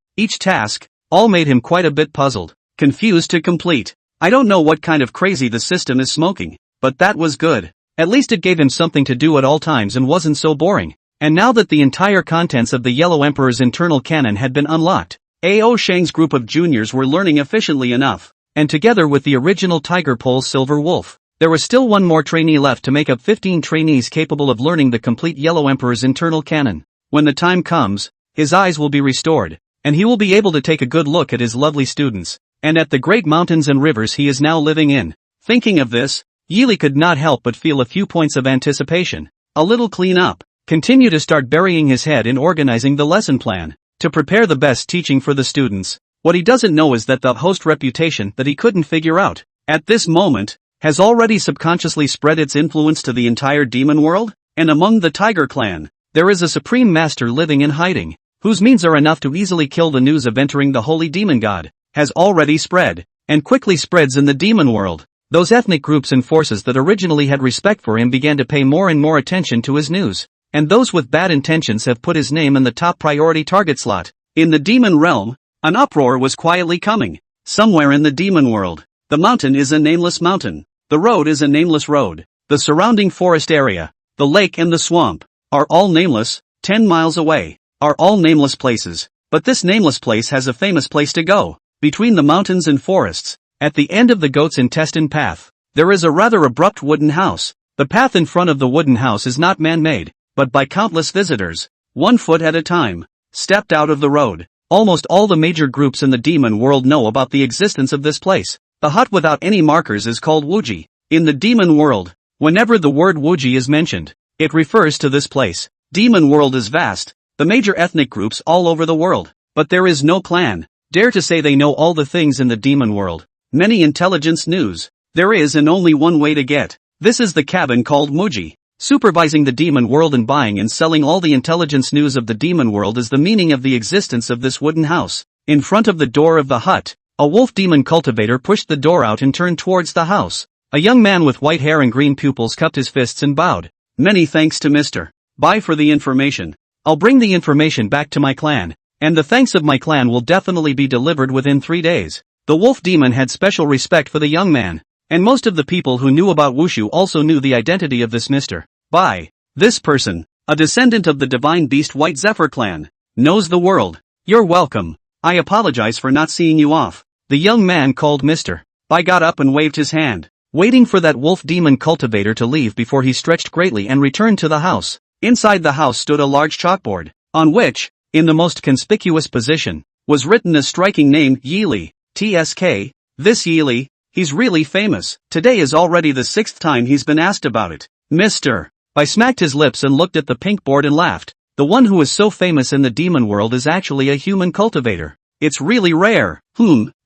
Each task, all made him quite a bit puzzled, confused to complete. I don't know what kind of crazy the system is smoking, but that was good. At least it gave him something to do at all times and wasn't so boring. And now that the entire contents of the Yellow Emperor's internal canon had been unlocked, A.O. Shang's group of juniors were learning efficiently enough. And together with the original Tiger Pole's Silver Wolf, there was still one more trainee left to make up 15 trainees capable of learning the complete Yellow Emperor's internal canon. When the time comes, his eyes will be restored, and he will be able to take a good look at his lovely students, and at the great mountains and rivers he is now living in. Thinking of this, Yili could not help but feel a few points of anticipation. A little clean up. Continue to start burying his head in organizing the lesson plan, to prepare the best teaching for the students. What he doesn't know is that the host reputation that he couldn't figure out, at this moment, has already subconsciously spread its influence to the entire demon world, and among the Tiger clan, there is a supreme master living in hiding, whose means are enough to easily kill the news of entering the holy demon god, has already spread, and quickly spreads in the demon world. Those ethnic groups and forces that originally had respect for him began to pay more and more attention to his news, and those with bad intentions have put his name in the top priority target slot. In the demon realm, an uproar was quietly coming. Somewhere in the demon world, the mountain is a nameless mountain, the road is a nameless road, the surrounding forest area, the lake and the swamp, are all nameless. 10 miles away, are all nameless places, but this nameless place has a famous place to go. Between the mountains and forests, at the end of the goat's intestine path, there is a rather abrupt wooden house. The path in front of the wooden house is not man-made, but by countless visitors, 1 foot at a time, stepped out of the road. Almost all the major groups in the demon world know about the existence of this place. The hut without any markers is called Wuji. In the demon world, whenever the word Wuji is mentioned, it refers to this place. Demon world is vast, the major ethnic groups all over the world, but there is no clan, dare to say they know all the things in the demon world. Many intelligence news. There is and only one way to get. This is the cabin called Muji. Supervising the demon world and buying and selling all the intelligence news of the demon world is the meaning of the existence of this wooden house. In front of the door of the hut, a wolf demon cultivator pushed the door out and turned towards the house. A young man with white hair and green pupils cupped his fists and bowed. Many thanks to Mr. Bye for the information. I'll bring the information back to my clan, and the thanks of my clan will definitely be delivered within 3 days. The wolf demon had special respect for the young man, and most of the people who knew about Wushu also knew the identity of this Mr. Bye. This person, a descendant of the divine beast White Zephyr clan, knows the world. You're welcome. I apologize for not seeing you off. The young man called Mr. Bye got up and waved his hand, waiting for that wolf demon cultivator to leave before he stretched greatly and returned to the house. Inside the house stood a large chalkboard, on which, in the most conspicuous position, was written a striking name, Yili, TSK. This Yili, he's really famous. Today is already the 6th time he's been asked about it. Mr. I smacked his lips and looked at the pink board and laughed. The one who is so famous in the demon world is actually a human cultivator. It's really rare.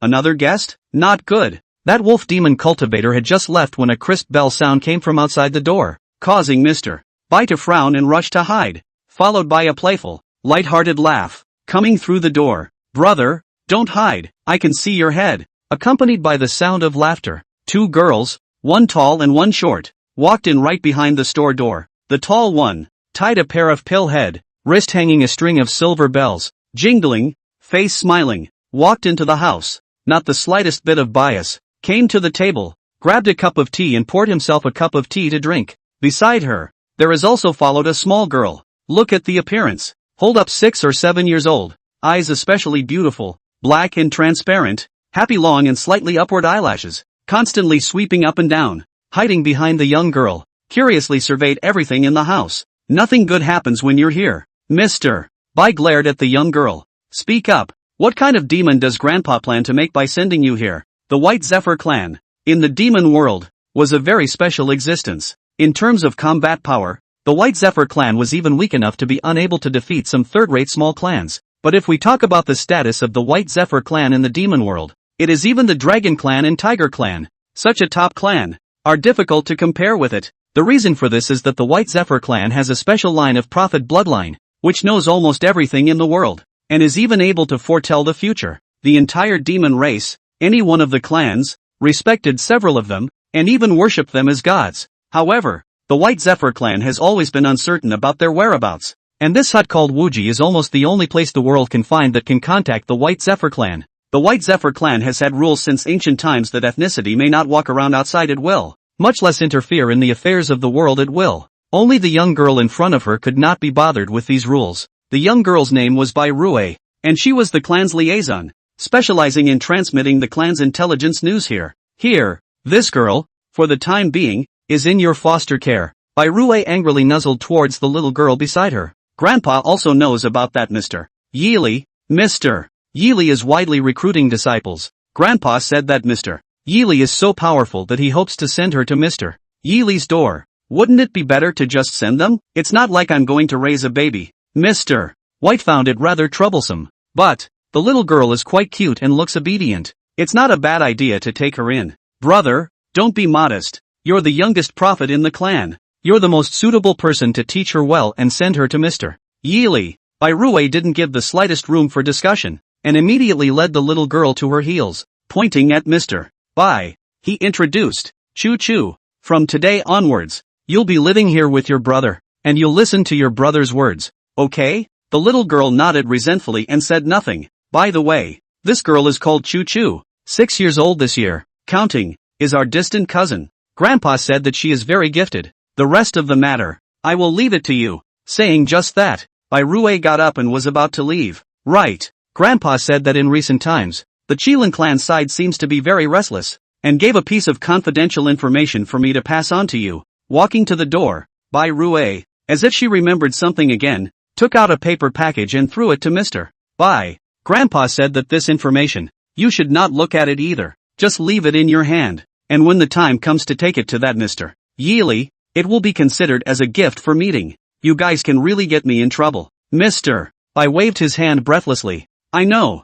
Another guest? Not good. That wolf demon cultivator had just left when a crisp bell sound came from outside the door, causing Mr. Bye to frown and rush to hide, followed by a playful, light-hearted laugh, coming through the door. Brother, don't hide, I can see your head. Accompanied by the sound of laughter, 2 girls, one tall and one short, walked in right behind the store door. The tall one tied a pair of pill-head, wrist hanging a string of silver bells, jingling, face smiling, walked into the house, not the slightest bit of bias, came to the table, grabbed a cup of tea and poured himself a cup of tea to drink. Beside her, there is also followed a small girl. Look at the appearance. Hold up 6 or 7 years old, eyes especially beautiful, black and transparent, happy long and slightly upward eyelashes, constantly sweeping up and down, hiding behind the young girl, curiously surveyed everything in the house. Nothing good happens when you're here. Mr. Bai glared at the young girl. Speak up. What kind of demon does Grandpa plan to make by sending you here? The White Zephyr clan. in the demon world, was a very special existence. In terms of combat power, the White Zephyr clan was even weak enough to be unable to defeat some third-rate small clans. But if we talk about the status of the White Zephyr clan in the demon world, it is even the Dragon clan and Tiger clan, such a top clan, are difficult to compare with it. The reason for this is that the White Zephyr clan has a special line of prophet bloodline, which knows almost everything in the world, and is even able to foretell the future. The entire demon race, any one of the clans, respected several of them, and even worshipped them as gods. However, the White Zephyr clan has always been uncertain about their whereabouts, and this hut called Wuji is almost the only place the world can find that can contact the White Zephyr clan. The White Zephyr clan has had rules since ancient times that ethnicity may not walk around outside at will, much less interfere in the affairs of the world at will. Only the young girl in front of her could not be bothered with these rules. The young girl's name was Bai Rue, and she was the clan's liaison, specializing in transmitting the clan's intelligence news here. Here, this girl, for the time being, is in your foster care. Bai Rue angrily nuzzled towards the little girl beside her. Grandpa also knows about that Mr. Yili. Mr. Yili is widely recruiting disciples. Grandpa said that Mr. Yili is so powerful that he hopes to send her to Mr. Yili's door. Wouldn't it be better to just send them? It's not like I'm going to raise a baby. Mr. White found it rather troublesome. But, the little girl is quite cute and looks obedient. It's not a bad idea to take her in. Brother, don't be modest. You're the youngest prophet in the clan. You're the most suitable person to teach her well and send her to Mr. Yili. Bai Rue didn't give the slightest room for discussion, and immediately led the little girl to her heels, pointing at Mr. Bai. He introduced, Choo Choo. From today onwards, you'll be living here with your brother, and you'll listen to your brother's words, okay? The little girl nodded resentfully and said nothing. By the way, this girl is called Choo Choo, 6 years old this year, counting, is our distant cousin. Grandpa said that she is very gifted. The rest of the matter, I will leave it to you. Saying just that, Bai Rue got up and was about to leave. Right. Grandpa said that in recent times, the Qilin clan side seems to be very restless, and gave a piece of confidential information for me to pass on to you. Walking to the door, Bai Rue, as if she remembered something again, took out a paper package and threw it to Mr. Bai. Grandpa said that this information, you should not look at it either, just leave it in your hand, and when the time comes to take it to that Mr. Yili, it will be considered as a gift for meeting. You guys can really get me in trouble. Mr. Bai waved his hand breathlessly. I know.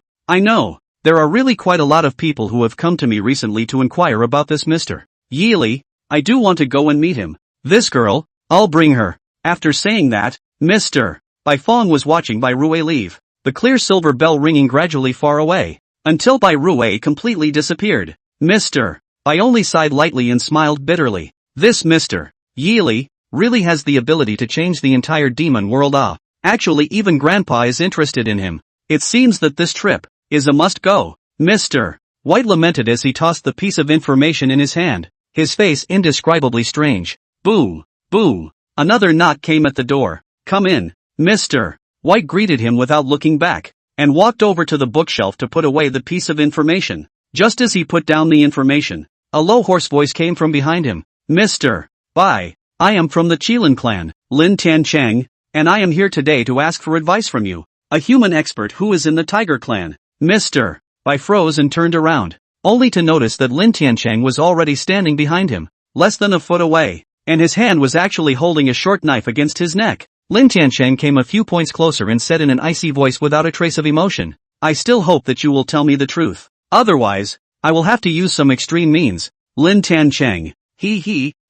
There are really quite a lot of people who have come to me recently to inquire about this Mr. Yili. I do want to go and meet him. This girl, I'll bring her. After saying that, Mr. Bai Fong was watching Bai Rue leave, the clear silver bell ringing gradually far away, until Bai Rue completely disappeared. Mr. Bai only sighed lightly and smiled bitterly. This Mr. Yili really has the ability to change the entire demon world. Actually even Grandpa is interested in him. It seems that this trip is a must-go. Mr. White lamented as he tossed the piece of information in his hand, his face indescribably strange. Boom, boom. Another knock came at the door. Come in. Mr. White greeted him without looking back, and walked over to the bookshelf to put away the piece of information. Just as he put down the information, a low hoarse voice came from behind him. Mr. Bai, I am from the Qilin clan, Lin Tiancheng, and I am here today to ask for advice from you, a human expert who is in the Tiger clan. Mr. Bai froze and turned around, only to notice that Lin Tiancheng was already standing behind him, less than a foot away, and his hand was actually holding a short knife against his neck. Lin Tiancheng came a few points closer and said in an icy voice without a trace of emotion, I still hope that you will tell me the truth. Otherwise, I will have to use some extreme means. Lin Tiancheng,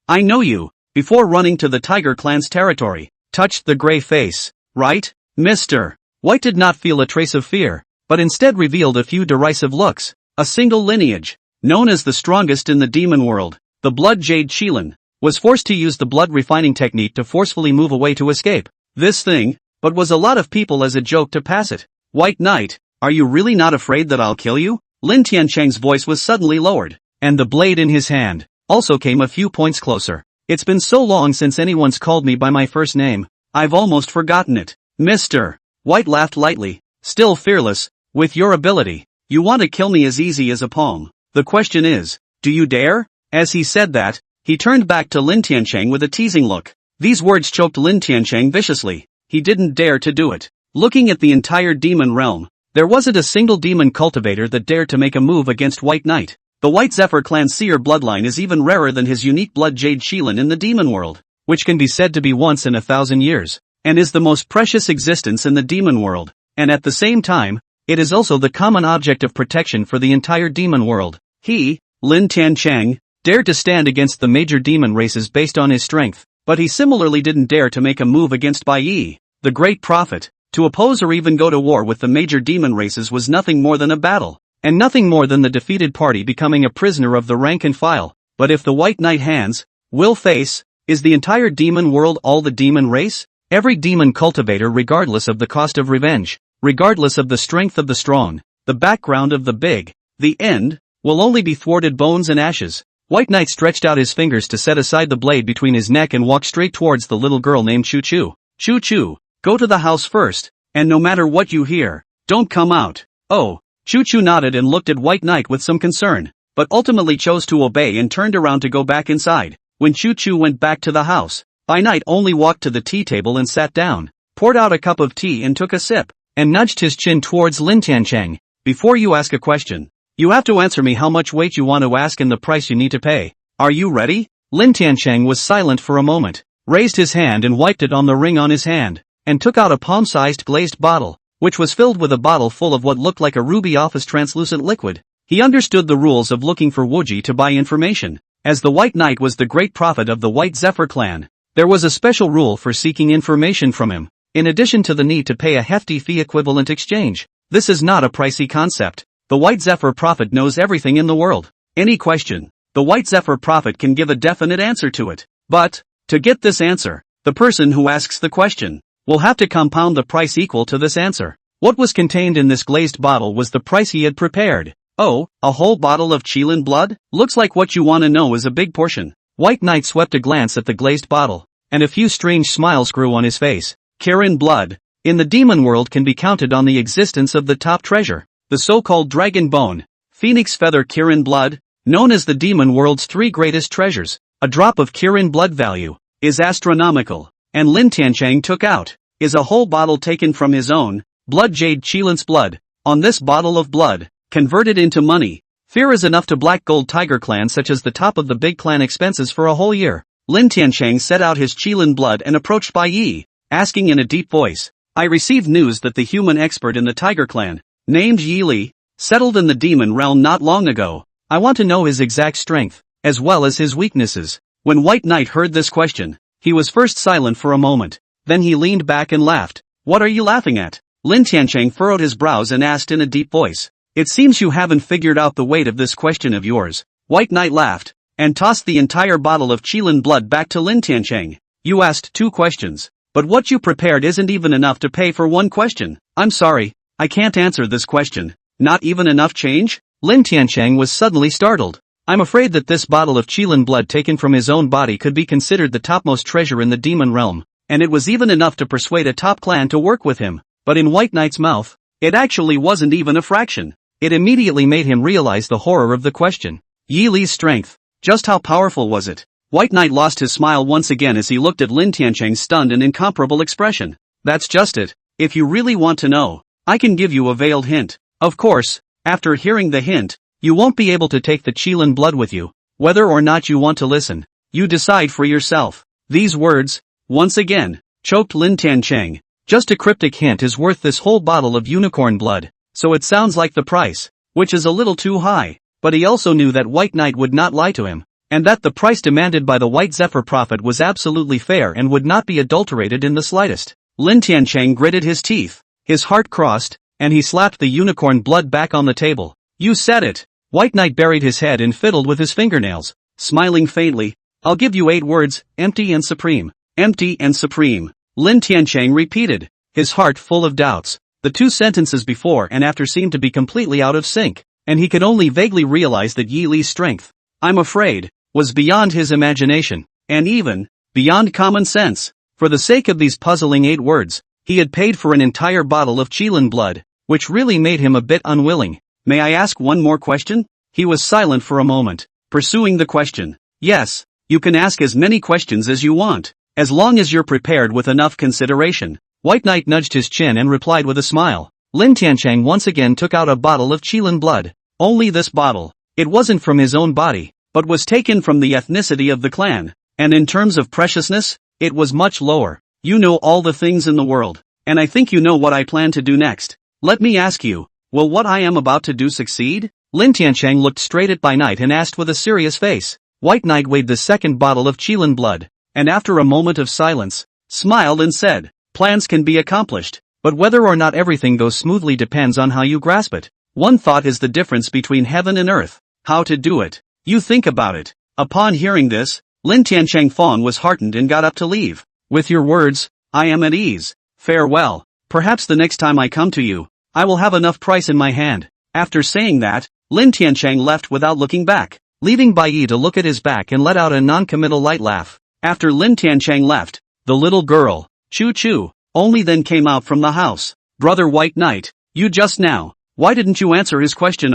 I know you, before running to the Tiger clan's territory, touched the gray face, right? Mr. White did not feel a trace of fear, but instead revealed a few derisive looks. A single lineage, known as the strongest in the demon world, the Blood Jade Qilin, was forced to use the blood refining technique to forcefully move away to escape. This thing, but was a lot of people as a joke to pass it. White Knight, are you really not afraid that I'll kill you? Lin Tiancheng's voice was suddenly lowered, and the blade in his hand also came a few points closer. It's been so long since anyone's called me by my first name, I've almost forgotten it. Mr. White laughed lightly, still fearless. With your ability, you want to kill me as easy as a palm. The question is, do you dare? As he said that, he turned back to Lin Tiancheng with a teasing look. These words choked Lin Tiancheng viciously. He didn't dare to do it. Looking at the entire demon realm, there wasn't a single demon cultivator that dared to make a move against White Knight. The White Zephyr clan's seer bloodline is even rarer than his unique blood jade Qilin in the demon world, which can be said to be once in 1,000 years, and is the most precious existence in the demon world, and at the same time, it is also the common object of protection for the entire demon world. He, Lin Tiancheng, dared to stand against the major demon races based on his strength, but he similarly didn't dare to make a move against Bai Yi, the great prophet. To oppose or even go to war with the major demon races was nothing more than a battle, and nothing more than the defeated party becoming a prisoner of the rank and file. But if the White Knight hands, will face, is the entire demon world all the demon race? Every demon cultivator, regardless of the cost of revenge, regardless of the strength of the strong, the background of the big, the end, will only be thwarted bones and ashes. White Knight stretched out his fingers to set aside the blade between his neck and walked straight towards the little girl named Chu Chu. Chu Chu, go to the house first, and no matter what you hear, don't come out. Oh. Chu Chu nodded and looked at White Knight with some concern, but ultimately chose to obey and turned around to go back inside. When Chu Chu went back to the house, Bai Knight only walked to the tea table and sat down, poured out a cup of tea and took a sip, and nudged his chin towards Lin Tiancheng. Before you ask a question, you have to answer me how much weight you want to ask and the price you need to pay. Are you ready? Lin Tiancheng was silent for a moment, raised his hand and wiped it on the ring on his hand, and took out a palm-sized glazed bottle, which was filled with a bottle full of what looked like a ruby office translucent liquid. He understood the rules of looking for Wuji to buy information. As the White Knight was the great prophet of the White Zephyr clan, there was a special rule for seeking information from him, in addition to the need to pay a hefty fee equivalent exchange. This is not a pricey concept. The White Zephyr prophet knows everything in the world. Any question, the White Zephyr prophet can give a definite answer to it. But, to get this answer, the person who asks the question will have to compound the price equal to this answer. What was contained in this glazed bottle was the price he had prepared. Oh, a whole bottle of Qilin blood? Looks like what you want to know is a big portion. White Knight swept a glance at the glazed bottle, and a few strange smiles grew on his face. Qilin blood, in the demon world, can be counted on the existence of the top treasure, the so-called dragon bone, phoenix feather Qilin blood, known as the demon world's 3 greatest treasures. A drop of Qilin blood value is astronomical, and Lin Tiancheng took out is a whole bottle taken from his own blood jade Qilin's blood. On this bottle of blood, converted into money, fear is enough to black gold tiger clan such as the top of the big clan expenses for a whole year. Lin Tiancheng set out his Qilin blood and approached Bai Yi, asking in a deep voice, I received news that the human expert in the tiger clan, named Yi Li, settled in the demon realm not long ago. I want to know his exact strength, as well as his weaknesses. When White Knight heard this question, he was first silent for a moment, then he leaned back and laughed. What are you laughing at? Lin Tiancheng furrowed his brows and asked in a deep voice. It seems you haven't figured out the weight of this question of yours. White Knight laughed, and tossed the entire bottle of Qilin blood back to Lin Tiancheng. You asked 2 questions, but what you prepared isn't even enough to pay for 1 question. I'm sorry, I can't answer this question. Not even enough change? Lin Tiancheng was suddenly startled. I'm afraid that this bottle of Qilin blood taken from his own body could be considered the topmost treasure in the demon realm, and it was even enough to persuade a top clan to work with him. But in White Knight's mouth, it actually wasn't even a fraction. It immediately made him realize the horror of the question. Yi Li's strength. Just how powerful was it? White Knight lost his smile once again as he looked at Lin Tiancheng's stunned and incomparable expression. That's just it. If you really want to know, I can give you a veiled hint. Of course, after hearing the hint, you won't be able to take the Qilin blood with you. Whether or not you want to listen, you decide for yourself. These words, once again, choked Lin Tiancheng. Just a cryptic hint is worth this whole bottle of unicorn blood, so it sounds like the price, which is a little too high, but he also knew that White Knight would not lie to him, and that the price demanded by the White Zephyr prophet was absolutely fair and would not be adulterated in the slightest. Lin Tiancheng gritted his teeth, his heart crossed, and he slapped the unicorn blood back on the table. You said it! White Knight buried his head and fiddled with his fingernails, smiling faintly. I'll give you 8 words, empty and supreme. Empty and supreme. Lin Tiancheng repeated, his heart full of doubts. The 2 sentences before and after seemed to be completely out of sync, and he could only vaguely realize that Yi Li's strength, I'm afraid, was beyond his imagination, and even beyond common sense. For the sake of these puzzling 8 words, he had paid for an entire bottle of Qilin blood, which really made him a bit unwilling. May I ask one more question? He was silent for a moment, pursuing the question. Yes, you can ask as many questions as you want, as long as you're prepared with enough consideration. White Knight nudged his chin and replied with a smile. Lin Tiancheng once again took out a bottle of Qilin blood. Only this bottle. It wasn't from his own body, but was taken from the ethnicity of the clan, and in terms of preciousness, it was much lower. You know all the things in the world, and I think you know what I plan to do next. Let me ask you, will what I am about to do succeed? Lin Tiancheng looked straight at Bai Knight and asked with a serious face. White Knight weighed the second bottle of Qilin blood, and after a moment of silence, smiled and said, plans can be accomplished, but whether or not everything goes smoothly depends on how you grasp it. One thought is the difference between heaven and earth. How to do it. You think about it. Upon hearing this, Lin Tiancheng Fawn was heartened and got up to leave. With your words, I am at ease. Farewell. Perhaps the next time I come to you, I will have enough price in my hand. After saying that, Lin Tiancheng left without looking back, leaving Bai Yi to look at his back and let out a non-committal light laugh. After Lin Tiancheng left, the little girl, Chu Chu, only then came out from the house. Brother White Knight, you just now, why didn't you answer his question?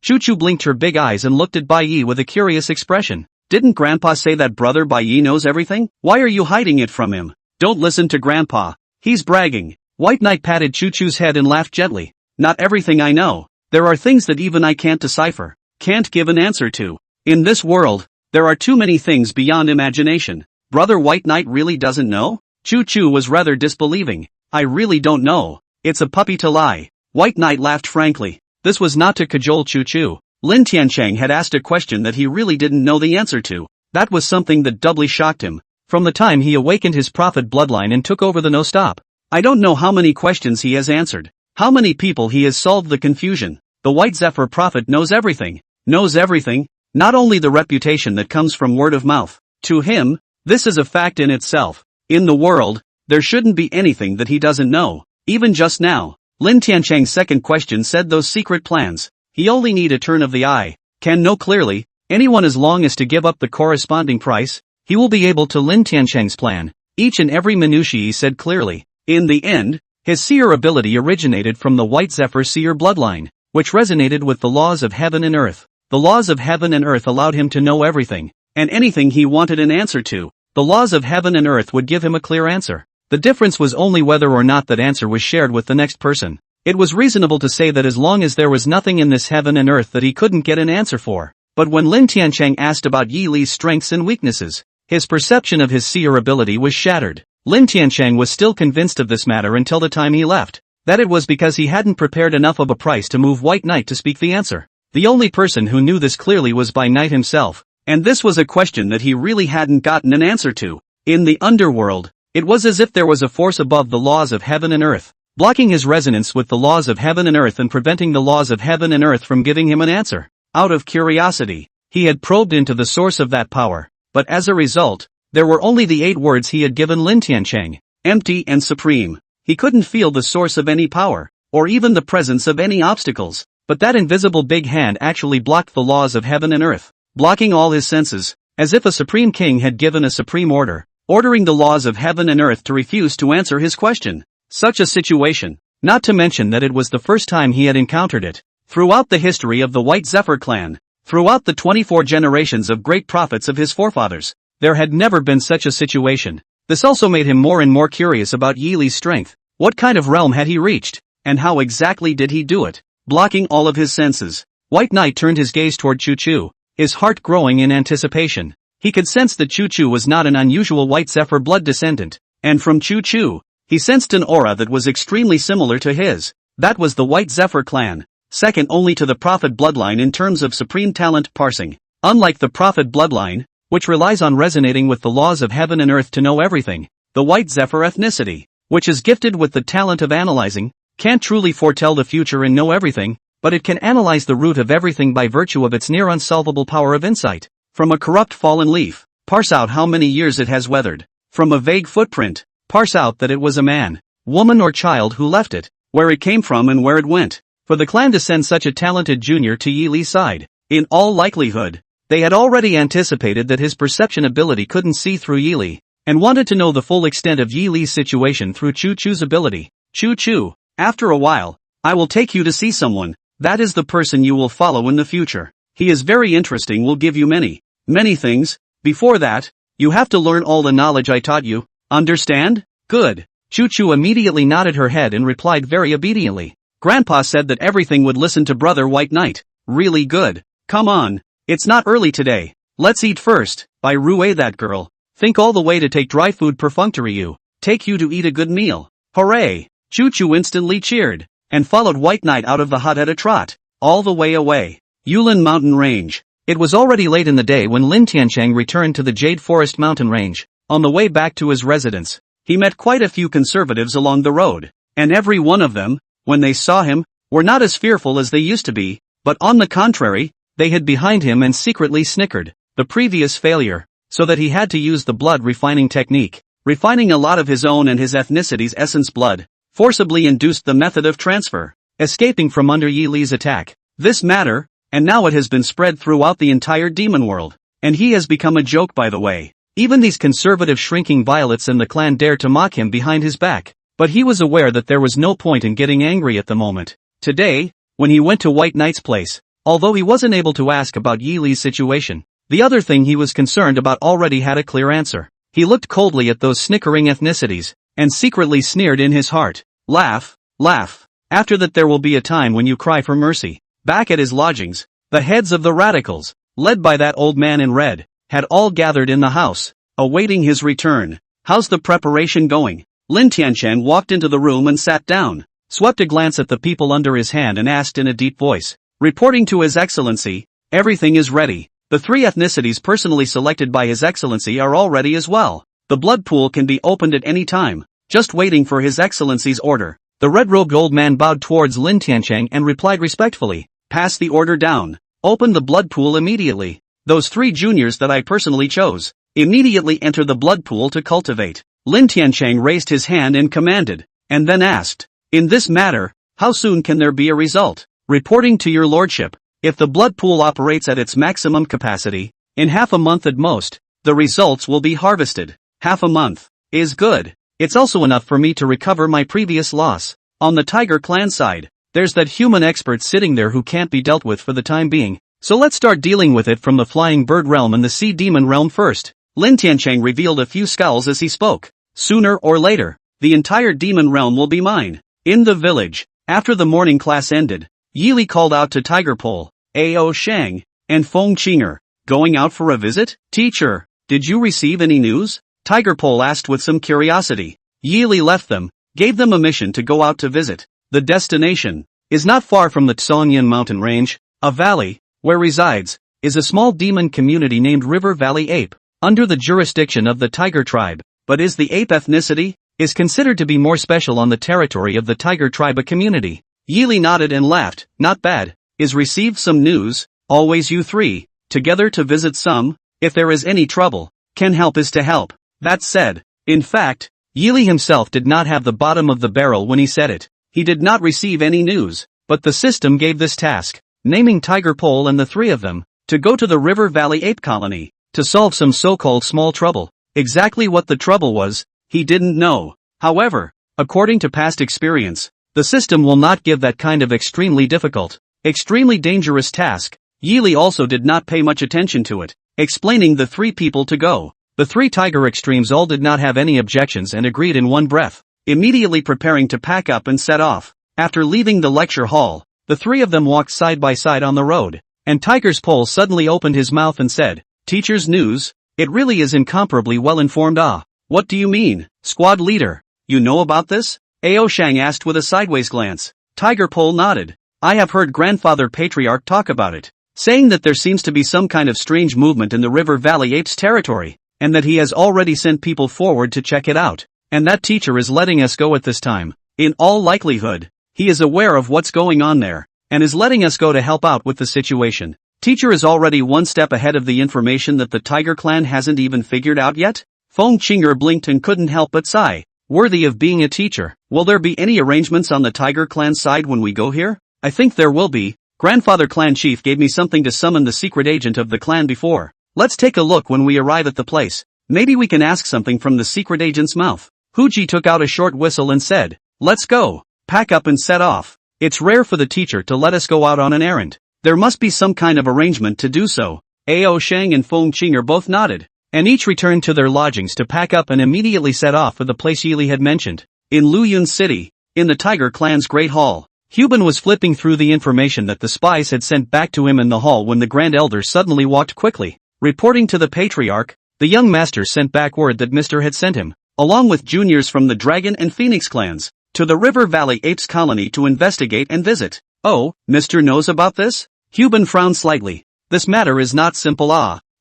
Chu Chu blinked her big eyes and looked at Bai Yi with a curious expression. Didn't Grandpa say that Brother Bai Yi knows everything? Why are you hiding it from him? Don't listen to Grandpa. He's bragging. White Knight patted Chu Chu's head and laughed gently. Not everything I know. There are things that even I can't decipher, can't give an answer to. In this world, there are too many things beyond imagination. Brother White Knight really doesn't know? Chu Chu was rather disbelieving. I really don't know. It's a puppy to lie. White Knight laughed frankly. This was not to cajole Chu Chu. Lin Tiancheng had asked a question that he really didn't know the answer to. That was something that doubly shocked him. From the time he awakened his prophet bloodline and took over the no-stop. I don't know how many questions he has answered. How many people he has solved the confusion. The White Zephyr prophet knows everything. Knows everything. Not only the reputation that comes from word of mouth. To him, this is a fact in itself. In the world, there shouldn't be anything that he doesn't know. Even just now, Lin Tiancheng's second question said those secret plans. He only need a turn of the eye, can know clearly, anyone as long as to give up the corresponding price, he will be able to. Lin Tiancheng's plan, each and every minutiae he said clearly. In the end, his seer ability originated from the White Zephyr seer bloodline, which resonated with the laws of heaven and earth. The laws of heaven and earth allowed him to know everything, and anything he wanted an answer to. The laws of heaven and earth would give him a clear answer. The difference was only whether or not that answer was shared with the next person. It was reasonable to say that as long as there was nothing in this heaven and earth that he couldn't get an answer for. But when Lin Tiancheng asked about Yi Li's strengths and weaknesses, his perception of his seer ability was shattered. Lin Tiancheng was still convinced of this matter until the time he left, that it was because he hadn't prepared enough of a price to move White Knight to speak the answer. The only person who knew this clearly was Bai Knight himself, and this was a question that he really hadn't gotten an answer to. In the underworld, it was as if there was a force above the laws of heaven and earth, blocking his resonance with the laws of heaven and earth and preventing the laws of heaven and earth from giving him an answer. Out of curiosity, he had probed into the source of that power, but as a result, there were only the 8 words he had given Lin Tiancheng, empty and supreme. He couldn't feel the source of any power, or even the presence of any obstacles, but that invisible big hand actually blocked the laws of heaven and earth, blocking all his senses, as if a supreme king had given a supreme order, ordering the laws of heaven and earth to refuse to answer his question. Such a situation, not to mention that it was the first time he had encountered it. Throughout the history of the White Zephyr clan, throughout the 24 generations of great prophets of his forefathers, there had never been such a situation. This also made him more and more curious about Yi Li's strength. What kind of realm had he reached, and how exactly did he do it? Blocking all of his senses, White Knight turned his gaze toward Chu Chu, his heart growing in anticipation. He could sense that Chu Chu was not an unusual White Zephyr blood descendant, and from Chu Chu, he sensed an aura that was extremely similar to his. That was the White Zephyr clan, second only to the Prophet bloodline in terms of supreme talent parsing. Unlike the Prophet bloodline, which relies on resonating with the laws of heaven and earth to know everything, the White Zephyr ethnicity, which is gifted with the talent of analyzing, can't truly foretell the future and know everything, but it can analyze the root of everything by virtue of its near unsolvable power of insight. From a corrupt fallen leaf, parse out how many years it has weathered. From a vague footprint, parse out that it was a man, woman or child who left it, where it came from and where it went. For the clan to send such a talented junior to Yi Li's side, in all likelihood, they had already anticipated that his perception ability couldn't see through Yi Li, and wanted to know the full extent of Yi Li's situation through Chu Chu's ability. Chu Chu, after a while, I will take you to see someone. That is the person you will follow in the future. He is very interesting, will give you many things. Before that, you have to learn all the knowledge I taught you. Understand? Good. Chu Chu immediately nodded her head and replied very obediently. Grandpa said that everything would listen to Brother White Knight. Really good. Come on, it's not early today. Let's eat first. By Rue that girl. Think all the way to take dry food perfunctory you. Take you to eat a good meal. Hooray! Choo Choo instantly cheered, and followed White Knight out of the hut at a trot, all the way away. Yulin Mountain Range. It was already late in the day when Lin Tiancheng returned to the Jade Forest mountain range. On the way back to his residence, he met quite a few conservatives along the road, and every one of them, when they saw him, were not as fearful as they used to be, but on the contrary, they hid behind him and secretly snickered, the previous failure, so that he had to use the blood refining technique, refining a lot of his own and his ethnicity's essence blood, forcibly induced the method of transfer, escaping from under Yi Li's attack. This matter, and now it has been spread throughout the entire demon world, and he has become a joke by the way. Even these conservative shrinking violets in the clan dare to mock him behind his back, but he was aware that there was no point in getting angry at the moment. Today, when he went to White Knight's place, although he wasn't able to ask about Yi Li's situation, the other thing he was concerned about already had a clear answer. He looked coldly at those snickering ethnicities, and secretly sneered in his heart. Laugh, laugh. After that there will be a time when you cry for mercy. Back at his lodgings, the heads of the radicals, led by that old man in red, had all gathered in the house, awaiting his return. How's the preparation going? Lin Tianchen walked into the room and sat down, swept a glance at the people under his hand and asked in a deep voice. Reporting to His Excellency, everything is ready. The 3 ethnicities personally selected by His Excellency are all ready as well. The blood pool can be opened at any time, just waiting for His Excellency's order. The red-robed old man bowed towards Lin Tiancheng and replied respectfully, pass the order down. Open the blood pool immediately. Those 3 juniors that I personally chose, immediately enter the blood pool to cultivate. Lin Tiancheng raised his hand and commanded, and then asked, in this matter, how soon can there be a result? Reporting to your lordship, if the blood pool operates at its maximum capacity, in half a month at most, the results will be harvested. Half a month is good. It's also enough for me to recover my previous loss. On the Tiger Clan side, there's that human expert sitting there who can't be dealt with for the time being. So let's start dealing with it from the flying bird realm and the sea demon realm first. Lin Tiancheng revealed a few scowls as he spoke. Sooner or later, the entire demon realm will be mine. In the village, after the morning class ended, Yi Li called out to Tiger Pole, Ao Shang, and Feng Qinger. Going out for a visit? Teacher, did you receive any news? Tiger Pole asked with some curiosity. Yi Li left them, gave them a mission to go out to visit. The destination is not far from the Tsongyan mountain range, a valley, where resides, is a small demon community named River Valley Ape, under the jurisdiction of the Tiger tribe. But is the ape ethnicity, is considered to be more special on the territory of the Tiger tribe a community. Yi Li nodded and laughed, not bad. Is received some news, always you 3, together to visit some, if there is any trouble, can help is to help. That said, in fact, Yi Li himself did not have the bottom of the barrel when he said it. He did not receive any news, but the system gave this task, naming Tiger Pole and the 3 of them, to go to the River Valley Ape Colony, to solve some so-called small trouble. Exactly what the trouble was, he didn't know. However, according to past experience, the system will not give that kind of extremely difficult, extremely dangerous task. Yi Li also did not pay much attention to it, explaining the 3 people to go. The 3 Tiger Extremes all did not have any objections and agreed in one breath, immediately preparing to pack up and set off. After leaving the lecture hall, the 3 of them walked side by side on the road, and Tiger's Pole suddenly opened his mouth and said, Teacher's news? It really is incomparably well informed. Ah, what do you mean, squad leader? You know about this? Ao Shang asked with a sideways glance. Tiger Pole nodded. I have heard Grandfather Patriarch talk about it, saying that there seems to be some kind of strange movement in the River Valley Apes territory, and that he has already sent people forward to check it out, and that teacher is letting us go at this time. In all likelihood, he is aware of what's going on there, and is letting us go to help out with the situation. Teacher is already one step ahead of the information that the Tiger Clan hasn't even figured out yet? Feng Qinger blinked and couldn't help but sigh. Worthy of being a teacher. Will there be any arrangements on the Tiger Clan side when we go here? I think there will be. Grandfather Clan Chief gave me something to summon the secret agent of the clan before. Let's take a look when we arrive at the place. Maybe we can ask something from the secret agent's mouth. Huji took out a short whistle and said, let's go. Pack up and set off. It's rare for the teacher to let us go out on an errand. There must be some kind of arrangement to do so. Ao Shang and Feng Qinger both nodded, and each returned to their lodgings to pack up and immediately set off for the place Yi Li had mentioned. In Luyun City, in the Tiger Clan's Great Hall, Hubin was flipping through the information that the spies had sent back to him in the hall when the Grand Elder suddenly walked quickly. Reporting to the Patriarch, the young master sent back word that Mr. had sent him, along with juniors from the Dragon and Phoenix clans, to the River Valley Apes colony to investigate and visit. Oh, Mr. knows about this? Hubin frowned slightly. This matter is not simple.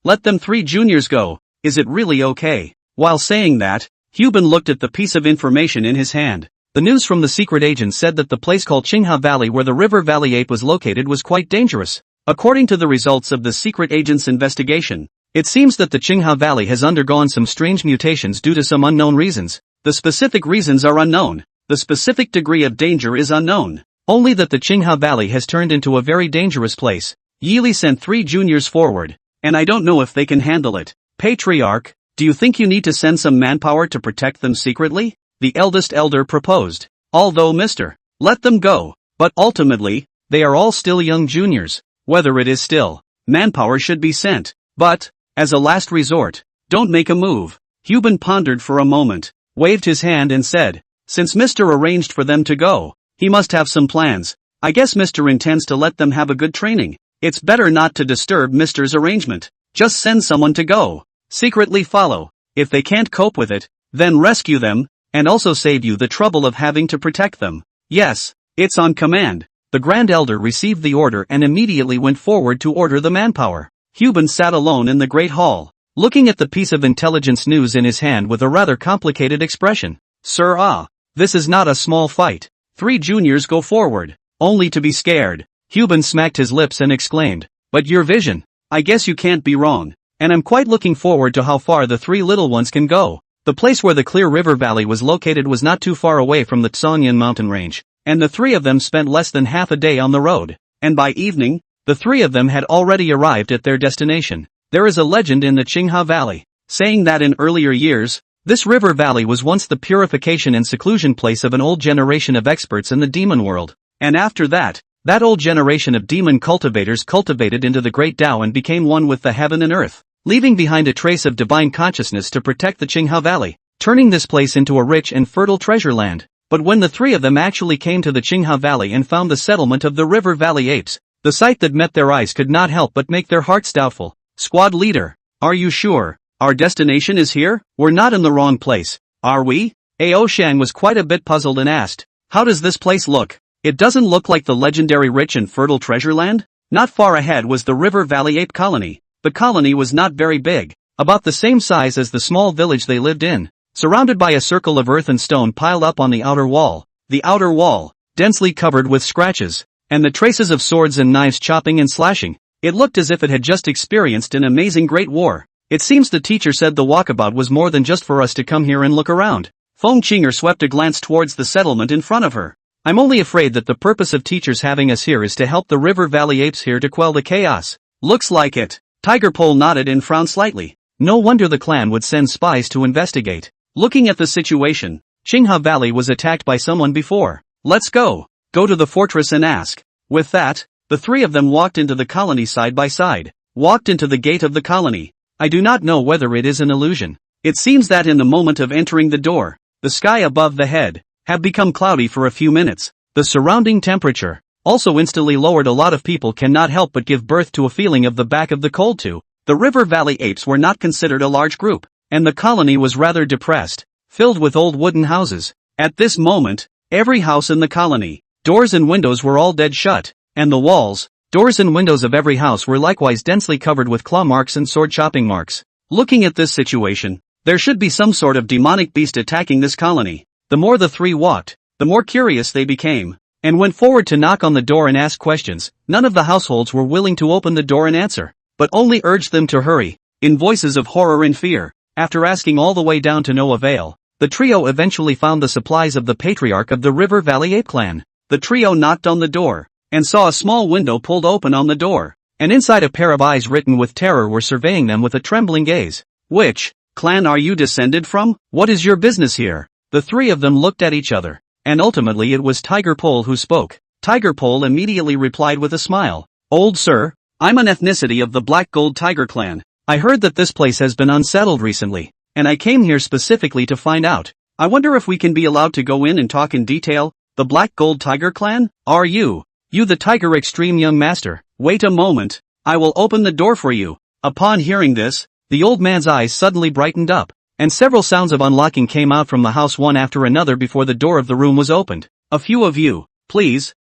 Let them 3 juniors go. Is it really okay? While saying that, Hubin looked at the piece of information in his hand. The news from the secret agent said that the place called Qingha Valley where the River Valley Ape was located was quite dangerous. According to the results of the secret agent's investigation, it seems that the Qingha Valley has undergone some strange mutations due to some unknown reasons. The specific reasons are unknown. The specific degree of danger is unknown. Only that the Qingha Valley has turned into a very dangerous place. Yili sent 3 juniors forward, and I don't know if they can handle it. Patriarch, do you think you need to send some manpower to protect them secretly? The eldest elder proposed. Although Mr. Let them go, but ultimately, they are all still young juniors. Whether it is still, manpower should be sent. But, as a last resort, don't make a move. Hubin pondered for a moment, waved his hand and said, since Mr. arranged for them to go, he must have some plans. I guess Mr. intends to let them have a good training. It's better not to disturb Mr.'s arrangement. Just send someone to go. Secretly follow. If they can't cope with it, then rescue them, and also save you the trouble of having to protect them. Yes, it's on command. The Grand Elder received the order and immediately went forward to order the manpower. Hubin sat alone in the Great Hall, looking at the piece of intelligence news in his hand with a rather complicated expression. Sir, this is not a small fight. 3 juniors go forward, only to be scared. Hubin smacked his lips and exclaimed, but your vision, I guess you can't be wrong, and I'm quite looking forward to how far the 3 little ones can go. The place where the Clear River Valley was located was not too far away from the Tsongyan mountain range, and the 3 of them spent less than half a day on the road, and by evening, the 3 of them had already arrived at their destination. There is a legend in the Qingha Valley, saying that in earlier years, this river valley was once the purification and seclusion place of an old generation of experts in the demon world, and after that, that old generation of demon cultivators cultivated into the great Tao and became one with the heaven and earth, leaving behind a trace of divine consciousness to protect the Qingha Valley, turning this place into a rich and fertile treasure land. But when the 3 of them actually came to the Qingha Valley and found the settlement of the River Valley Apes, the sight that met their eyes could not help but make their hearts doubtful. Squad leader, are you sure? Our destination is here? We're not in the wrong place, are we? Ao Shang was quite a bit puzzled and asked, how does this place look? It doesn't look like the legendary rich and fertile treasure land? Not far ahead was the River Valley Ape colony. The colony was not very big, about the same size as the small village they lived in, surrounded by a circle of earth and stone piled up on the outer wall. The outer wall, densely covered with scratches, and the traces of swords and knives chopping and slashing. It looked as if it had just experienced an amazing great war. It seems the teacher said the walkabout was more than just for us to come here and look around. Feng Qinger swept a glance towards the settlement in front of her. I'm only afraid that the purpose of teachers having us here is to help the River Valley Apes here to quell the chaos. Looks like it. Tiger Pole nodded and frowned slightly. No wonder the clan would send spies to investigate. Looking at the situation, Qingha Valley was attacked by someone before. Let's go. Go to the fortress and ask. With that, the 3 of them walked into the colony side by side. Walked into the gate of the colony. I do not know whether it is an illusion. It seems that in the moment of entering the door, the sky above the head had become cloudy for a few minutes. The surrounding temperature also instantly lowered. A lot of people cannot help but give birth to a feeling of the back of the cold too. The River Valley Apes were not considered a large group, and the colony was rather depressed, filled with old wooden houses. At this moment, every house in the colony, doors and windows were all dead shut, and the walls, doors and windows of every house were likewise densely covered with claw marks and sword chopping marks. Looking at this situation, there should be some sort of demonic beast attacking this colony. The more the 3 walked, the more curious they became, and went forward to knock on the door and ask questions. None of the households were willing to open the door and answer, but only urged them to hurry, in voices of horror and fear. After asking all the way down to no avail, the trio eventually found the supplies of the Patriarch of the River Valley Ape clan. The trio knocked on the door, and saw a small window pulled open on the door, and inside a pair of eyes written with terror were surveying them with a trembling gaze. Which clan are you descended from? What is your business here? The 3 of them looked at each other, and ultimately it was Tiger Pole who spoke. Tiger Pole immediately replied with a smile. Old sir, I'm an ethnicity of the Black Gold Tiger clan. I heard that this place has been unsettled recently, and I came here specifically to find out. I wonder if we can be allowed to go in and talk in detail. The Black Gold Tiger Clan? Are you the Tiger Extreme young master? Wait a moment, I will open the door for you. Upon hearing this, the old man's eyes suddenly brightened up, and several sounds of unlocking came out from the house one after another before the door of the room was opened. A few of you, please.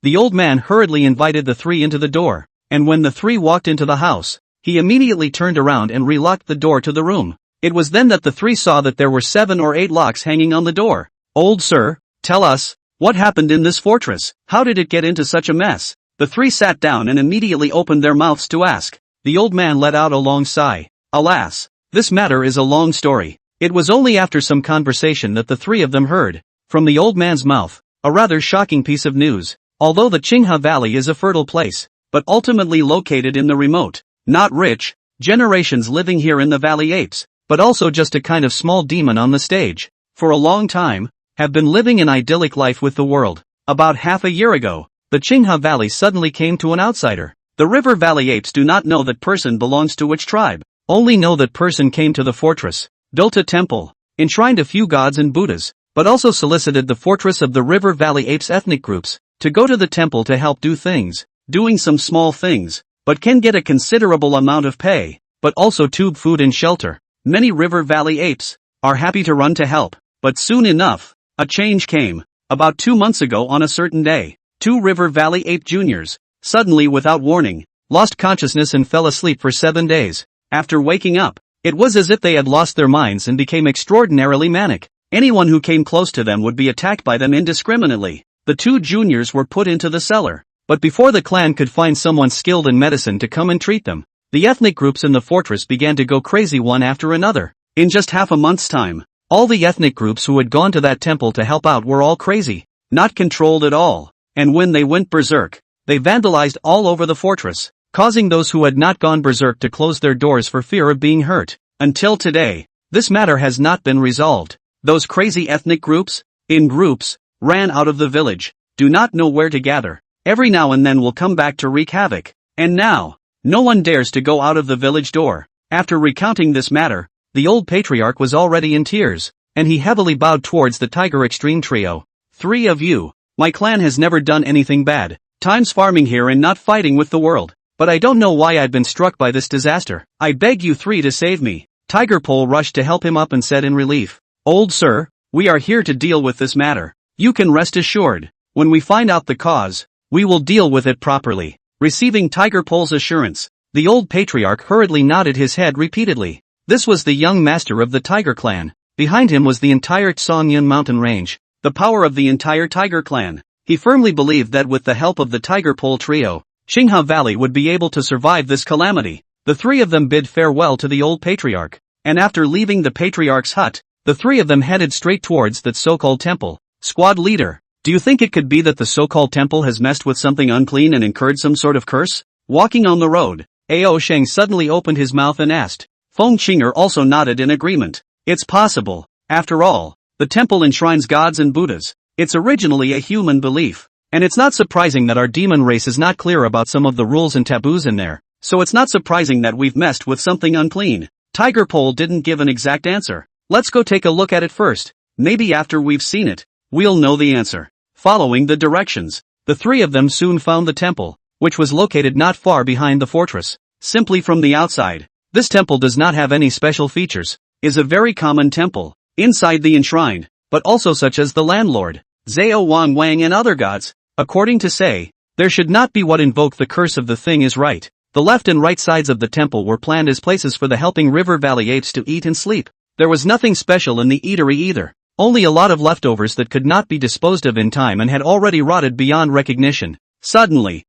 The old man hurriedly invited the three into the door, and when the three walked into the house, he immediately turned around and relocked the door to the room. It was then that the three saw that there were 7 or 8 locks hanging on the door. Old sir, tell us, what happened in this fortress? How did it get into such a mess? The three sat down and immediately opened their mouths to ask. The old man let out a long sigh. Alas, this matter is a long story. It was only after some conversation that the three of them heard, from the old man's mouth, a rather shocking piece of news. Although the Qinghe Valley is a fertile place, but ultimately located in the remote, not rich, generations living here in the Valley Apes, but also just a kind of small demon on the stage, for a long time, have been living an idyllic life with the world. About half a year ago, the Qinghe Valley suddenly came to an outsider. The River Valley Apes do not know that person belongs to which tribe, only know that person came to the fortress, built a temple, enshrined a few gods and Buddhas, but also solicited the fortress of the River Valley Apes ethnic groups, to go to the temple to help do things, doing some small things, but can get a considerable amount of pay, but also tube food and shelter. Many River Valley Apes are happy to run to help, but soon enough, a change came. About 2 months ago on a certain day, 2 River Valley Ape juniors, suddenly without warning, lost consciousness and fell asleep for 7 days. After waking up, it was as if they had lost their minds and became extraordinarily manic. Anyone who came close to them would be attacked by them indiscriminately. The 2 juniors were put into the cellar, but before the clan could find someone skilled in medicine to come and treat them, the ethnic groups in the fortress began to go crazy one after another. In just half a month's time, all the ethnic groups who had gone to that temple to help out were all crazy, not controlled at all, and when they went berserk, they vandalized all over the fortress, causing those who had not gone berserk to close their doors for fear of being hurt. Until today, this matter has not been resolved. Those crazy ethnic groups, in groups, ran out of the village, do not know where to gather, every now and then will come back to wreak havoc, and now, no one dares to go out of the village door. After recounting this matter, the old patriarch was already in tears, and he heavily bowed towards the Tiger Extreme trio. 3 of you, my clan has never done anything bad, times farming here and not fighting with the world, but I don't know why I'd been struck by this disaster. I beg you 3 to save me. Tiger Pole rushed to help him up and said in relief, Old sir, we are here to deal with this matter. You can rest assured, when we find out the cause, we will deal with it properly. Receiving Tiger Pole's assurance, the old patriarch hurriedly nodded his head repeatedly. This was the young master of the Tiger Clan. Behind him was the entire Xiongyun mountain range, the power of the entire Tiger Clan. He firmly believed that with the help of the Tiger Pole trio, Qinghe Valley would be able to survive this calamity. The 3 of them bid farewell to the old patriarch, and after leaving the patriarch's hut, the 3 of them headed straight towards that so-called temple. Squad leader, do you think it could be that the so-called temple has messed with something unclean and incurred some sort of curse? Walking on the road, Ao Sheng suddenly opened his mouth and asked. Feng Qinger also nodded in agreement. It's possible. After all, the temple enshrines gods and Buddhas. It's originally a human belief. And it's not surprising that our demon race is not clear about some of the rules and taboos in there. So it's not surprising that we've messed with something unclean. Tiger Pole didn't give an exact answer. Let's go take a look at it first. Maybe after we've seen it, we'll know the answer. Following the directions, the 3 of them soon found the temple, which was located not far behind the fortress. Simply from the outside, this temple does not have any special features, is a very common temple, inside the enshrined, but also such as the landlord, Zhao Wang Wang and other gods. According to Say, there should not be what invoke the curse of the thing is right. The left and right sides of the temple were planned as places for the helping River Valley Apes to eat and sleep. There was nothing special in the eatery either. Only a lot of leftovers that could not be disposed of in time and had already rotted beyond recognition. Suddenly,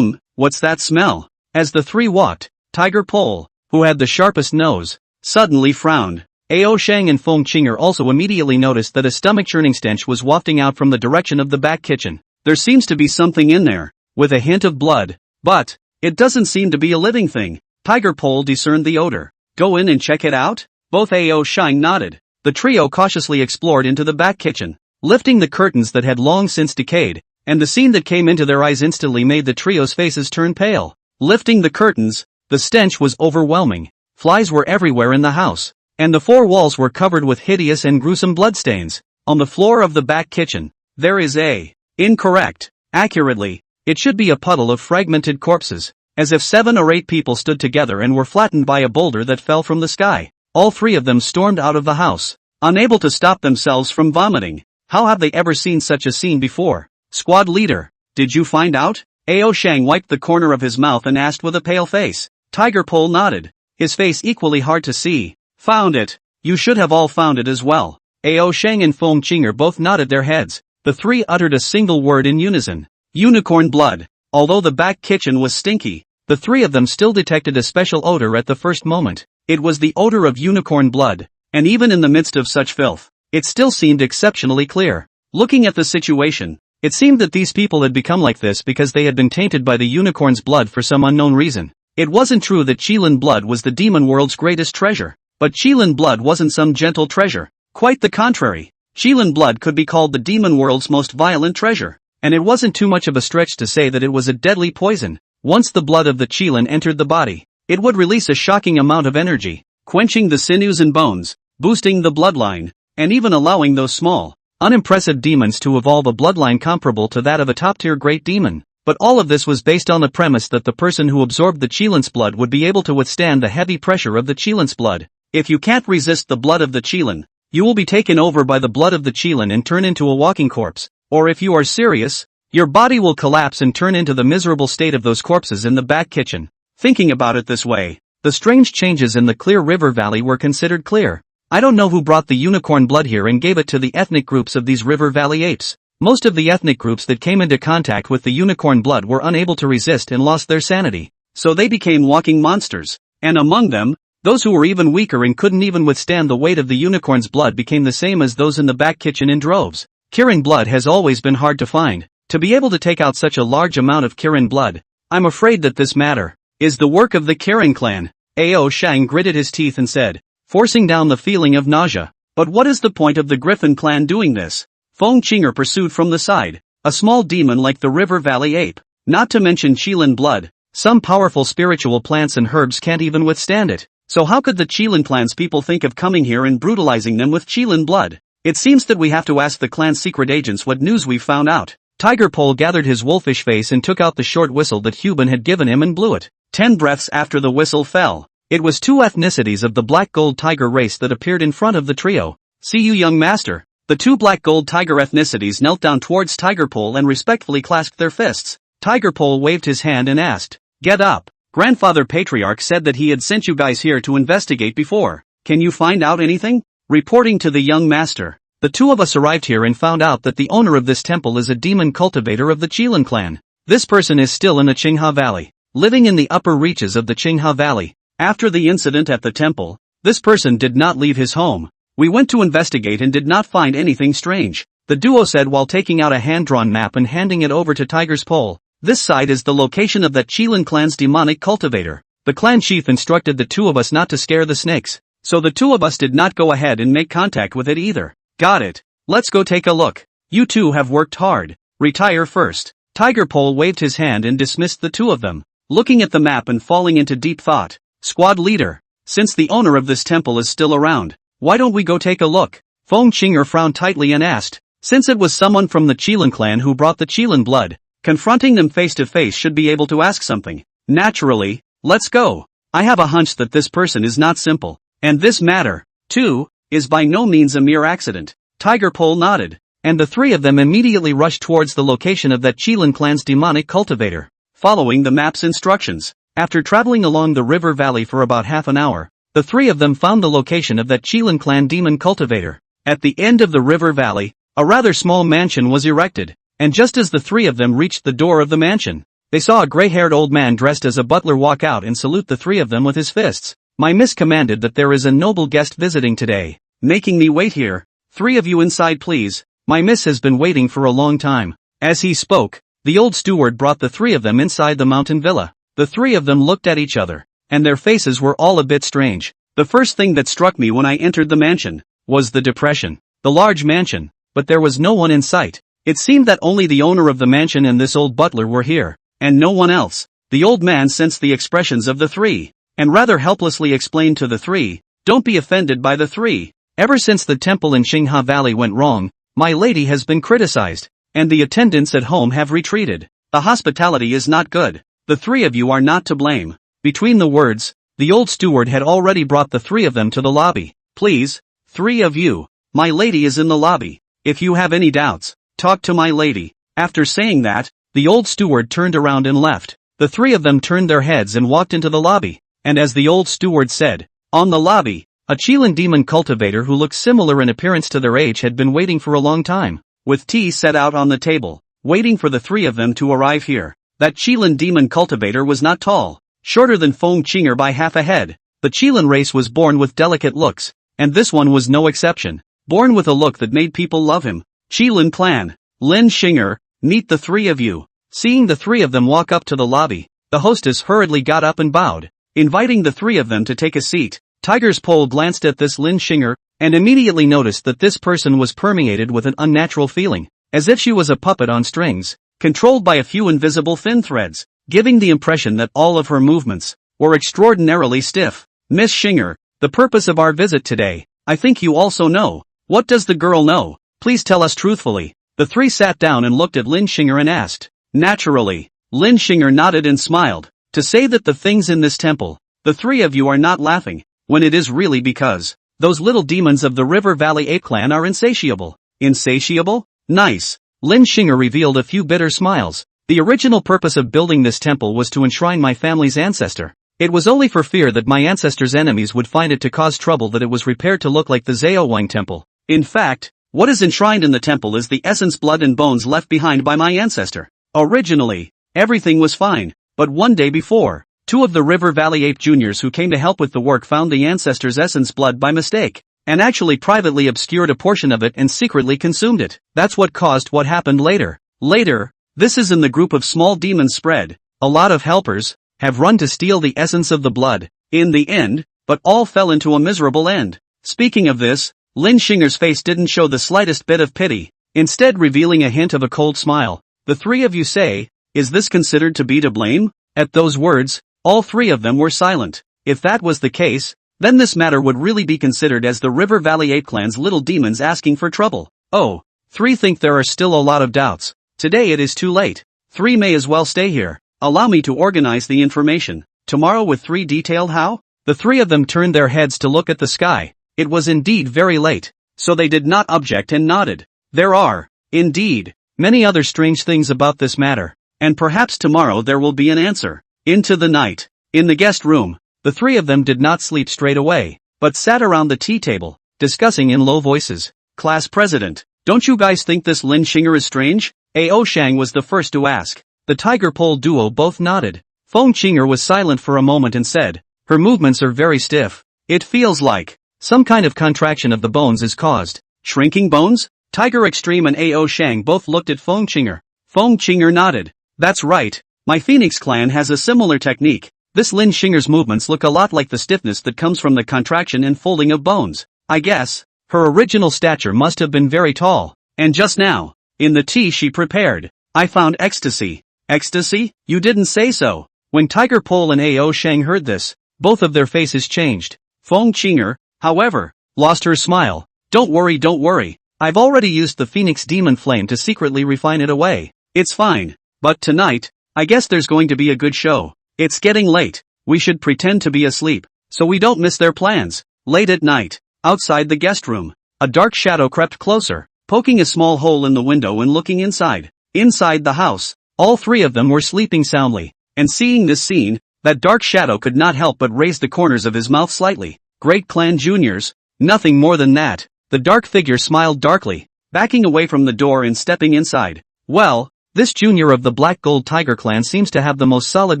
what's that smell? As the 3 walked, Tiger Pole, who had the sharpest nose, suddenly frowned. Ao Sheng and Feng Qinger also immediately noticed that a stomach-churning stench was wafting out from the direction of the back kitchen. There seems to be something in there, with a hint of blood, but it doesn't seem to be a living thing. Tiger Pole discerned the odor. Go in and check it out? Both Ao Sheng nodded. The trio cautiously explored into the back kitchen, lifting the curtains that had long since decayed, and the scene that came into their eyes instantly made the trio's faces turn pale. Lifting the curtains, the stench was overwhelming. Flies were everywhere in the house, and the 4 walls were covered with hideous and gruesome bloodstains. On the floor of the back kitchen, There is a incorrect. Accurately, it should be a puddle of fragmented corpses, as if 7 or 8 people stood together and were flattened by a boulder that fell from the sky. All 3 of them stormed out of the house, unable to stop themselves from vomiting. How have they ever seen such a scene before? Squad leader, did you find out? Ao Shang wiped the corner of his mouth and asked with a pale face. Tiger Pole nodded, his face equally hard to see. Found it. You should have all found it as well. Ao Shang and Feng Qinger both nodded their heads. The 3 uttered a single word in unison. Unicorn blood. Although the back kitchen was stinky, the 3 of them still detected a special odor at the first moment. It was the odor of unicorn blood, and even in the midst of such filth, it still seemed exceptionally clear. Looking at the situation, it seemed that these people had become like this because they had been tainted by the unicorn's blood for some unknown reason. It wasn't true that Qilin blood was the demon world's greatest treasure, but Qilin blood wasn't some gentle treasure. Quite the contrary. Qilin blood could be called the demon world's most violent treasure, and it wasn't too much of a stretch to say that it was a deadly poison. Once the blood of the Qilin entered the body, it would release a shocking amount of energy, quenching the sinews and bones, boosting the bloodline, and even allowing those small, unimpressive demons to evolve a bloodline comparable to that of a top-tier great demon. But all of this was based on the premise that the person who absorbed the Qilin's blood would be able to withstand the heavy pressure of the Qilin's blood. If you can't resist the blood of the Qilin, you will be taken over by the blood of the Qilin and turn into a walking corpse. Or if you are serious, your body will collapse and turn into the miserable state of those corpses in the back kitchen. Thinking about it this way, the strange changes in the Clear River Valley were considered clear. I don't know who brought the unicorn blood here and gave it to the ethnic groups of these River Valley apes. Most of the ethnic groups that came into contact with the unicorn blood were unable to resist and lost their sanity. So they became walking monsters. And among them, those who were even weaker and couldn't even withstand the weight of the unicorn's blood became the same as those in the back kitchen in droves. Kirin blood has always been hard to find. To be able to take out such a large amount of Kirin blood, I'm afraid that this matter is the work of the Kirin clan. Ao Shang gritted his teeth and said, forcing down the feeling of nausea. But what is the point of the Griffin clan doing this? Feng Qinger pursued from the side. A small demon like the River Valley ape. Not to mention Qilin blood. Some powerful spiritual plants and herbs can't even withstand it. So how could the Qilin clan's people think of coming here and brutalizing them with Qilin blood? It seems that we have to ask the clan's secret agents what news we've found out. Tiger Pole gathered his wolfish face and took out the short whistle that Hubin had given him and blew it. 10 breaths after the whistle fell, it was 2 ethnicities of the black gold tiger race that appeared in front of the trio. See you, young master. The 2 black gold tiger ethnicities knelt down towards Tiger Pole and respectfully clasped their fists. Tiger Pole waved his hand and asked, get up. Grandfather Patriarch said that he had sent you guys here to investigate before. Can you find out anything? Reporting to the young master, the 2 of us arrived here and found out that the owner of this temple is a demon cultivator of the Qilin clan. This person is still in the Qingha Valley, living in the upper reaches of the Qingha Valley. After the incident at the temple, this person did not leave his home. We went to investigate and did not find anything strange, the duo said while taking out a hand-drawn map and handing it over to Tiger's Pole. This site is the location of that Qilin clan's demonic cultivator. The clan chief instructed the 2 of us not to scare the snakes, so the 2 of us did not go ahead and make contact with it either. Got it. Let's go take a look. You 2 have worked hard. Retire first. Tiger Pole waved his hand and dismissed the 2 of them, looking at the map and falling into deep thought. Squad leader, since the owner of this temple is still around, why don't we go take a look? Feng Qinger frowned tightly and asked, since it was someone from the Qilin clan who brought the Qilin blood, confronting them face to face should be able to ask something. Naturally, let's go. I have a hunch that this person is not simple, and this matter, too, is by no means a mere accident. Tiger Pole nodded, and the 3 of them immediately rushed towards the location of that Qilin clan's demonic cultivator, following the map's instructions. After traveling along the river valley for about half an hour, the 3 of them found the location of that Qilin clan demon cultivator. At the end of the river valley, a rather small mansion was erected, and just as the 3 of them reached the door of the mansion, they saw a gray-haired old man dressed as a butler walk out and salute the 3 of them with his fists. My miss commanded that there is a noble guest visiting today, making me wait here. 3 of you inside please, my miss has been waiting for a long time. As he spoke, the old steward brought the 3 of them inside the mountain villa. The 3 of them looked at each other, and their faces were all a bit strange. The first thing that struck me when I entered the mansion was the depression. The large mansion, but there was no one in sight. It seemed that only the owner of the mansion and this old butler were here, and no one else. The old man sensed the expressions of the 3, and rather helplessly explained to the 3, don't be offended by the 3. Ever since the temple in Qingha Valley went wrong, My lady has been criticized, and the attendants at home have retreated. The hospitality is not good. The three of you are not to blame. Between the words, the old steward had already brought the three of them to the lobby. Please, three of you. My lady is in the lobby. If you have any doubts, talk to my lady. After saying that, the old steward turned around and left. The three of them turned their heads and walked into the lobby. And as the old steward said, on the lobby, a Chilan demon cultivator who looked similar in appearance to their age had been waiting for a long time, with tea set out on the table, waiting for the three of them to arrive here. That Chilan demon cultivator was not tall, shorter than Feng Chinger by half a head. The Chilan race was born with delicate looks, and this one was no exception. Born with a look that made people love him. Chilan clan. Lin Shinger, meet the three of you. Seeing the three of them walk up to the lobby, the hostess hurriedly got up and bowed, inviting the three of them to take a seat. Tiger's Pole glanced at this Lin Shinger, and immediately noticed that this person was permeated with an unnatural feeling, as if she was a puppet on strings, controlled by a few invisible thin threads, giving the impression that all of her movements were extraordinarily stiff. Miss Shinger, the purpose of our visit today, I think you also know. What does the girl know? Please tell us truthfully. The three sat down and looked at Lin Shinger and asked. Naturally, Lin Shinger nodded and smiled. To say that the things in this temple, the three of you are not laughing, when it is really because those little demons of the River Valley Ape Clan are insatiable. Insatiable? Nice. Lin Shinger revealed a few bitter smiles. The original purpose of building this temple was to enshrine my family's ancestor. It was only for fear that my ancestor's enemies would find it to cause trouble that it was repaired to look like the Zaowang temple. In fact, what is enshrined in the temple is the essence, blood and bones left behind by my ancestor. Originally, everything was fine, but one day before, two of the River Valley Ape Juniors who came to help with the work found the ancestor's essence blood by mistake, and actually privately obscured a portion of it and secretly consumed it. That's what caused what happened later. This is in the group of small demons spread. A lot of helpers have run to steal the essence of the blood, in the end, but all fell into a miserable end. Speaking of this, Lin Shinger's face didn't show the slightest bit of pity, instead revealing a hint of a cold smile. The three of you say, is this considered to be to blame? At those words, all three of them were silent. If that was the case, then this matter would really be considered as the River Valley Ape Clan's little demons asking for trouble. Oh, three think there are still a lot of doubts. Today it is too late. Three may as well stay here. Allow me to organize the information. Tomorrow with three detailed how? The three of them turned their heads to look at the sky. It was indeed very late, so they did not object and nodded. There are, indeed, many other strange things about this matter, and perhaps tomorrow there will be an answer. Into the night. In the guest room, the three of them did not sleep straight away, but sat around the tea table, discussing in low voices. Class president, don't you guys think this Lin Shinger is strange? A.O. Shang was the first to ask. The Tiger Pole duo both nodded. Feng Chinger was silent for a moment and said, her movements are very stiff. It feels like some kind of contraction of the bones is caused. Shrinking bones? Tiger Extreme and A.O. Shang both looked at Feng Chinger. Feng Chinger nodded. That's right. My Phoenix clan has a similar technique. This Lin Shinger's movements look a lot like the stiffness that comes from the contraction and folding of bones. I guess her original stature must have been very tall. And just now, in the tea she prepared, I found ecstasy. Ecstasy? You didn't say so. When Tiger Pole and A.O. Shang heard this, both of their faces changed. Feng Chinger, however, lost her smile. Don't worry. I've already used the Phoenix Demon Flame to secretly refine it away. It's fine. But tonight, I guess there's going to be a good show. It's getting late. We should pretend to be asleep, so we don't miss their plans. Late at night, outside the guest room, a dark shadow crept closer, poking a small hole in the window and looking inside. Inside the house, all three of them were sleeping soundly, and seeing this scene, that dark shadow could not help but raise the corners of his mouth slightly. Great Clan Juniors? Nothing more than that. The dark figure smiled darkly, backing away from the door and stepping inside. Well, this junior of the Black Gold Tiger Clan seems to have the most solid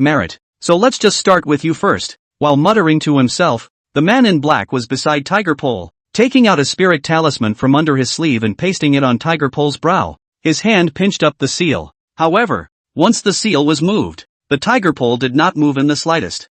merit, so let's just start with you first. While muttering to himself, the man in black was beside Tiger Pole, taking out a spirit talisman from under his sleeve and pasting it on Tiger Pole's brow. His hand pinched up the seal. However, once the seal was moved, the Tiger Pole did not move in the slightest.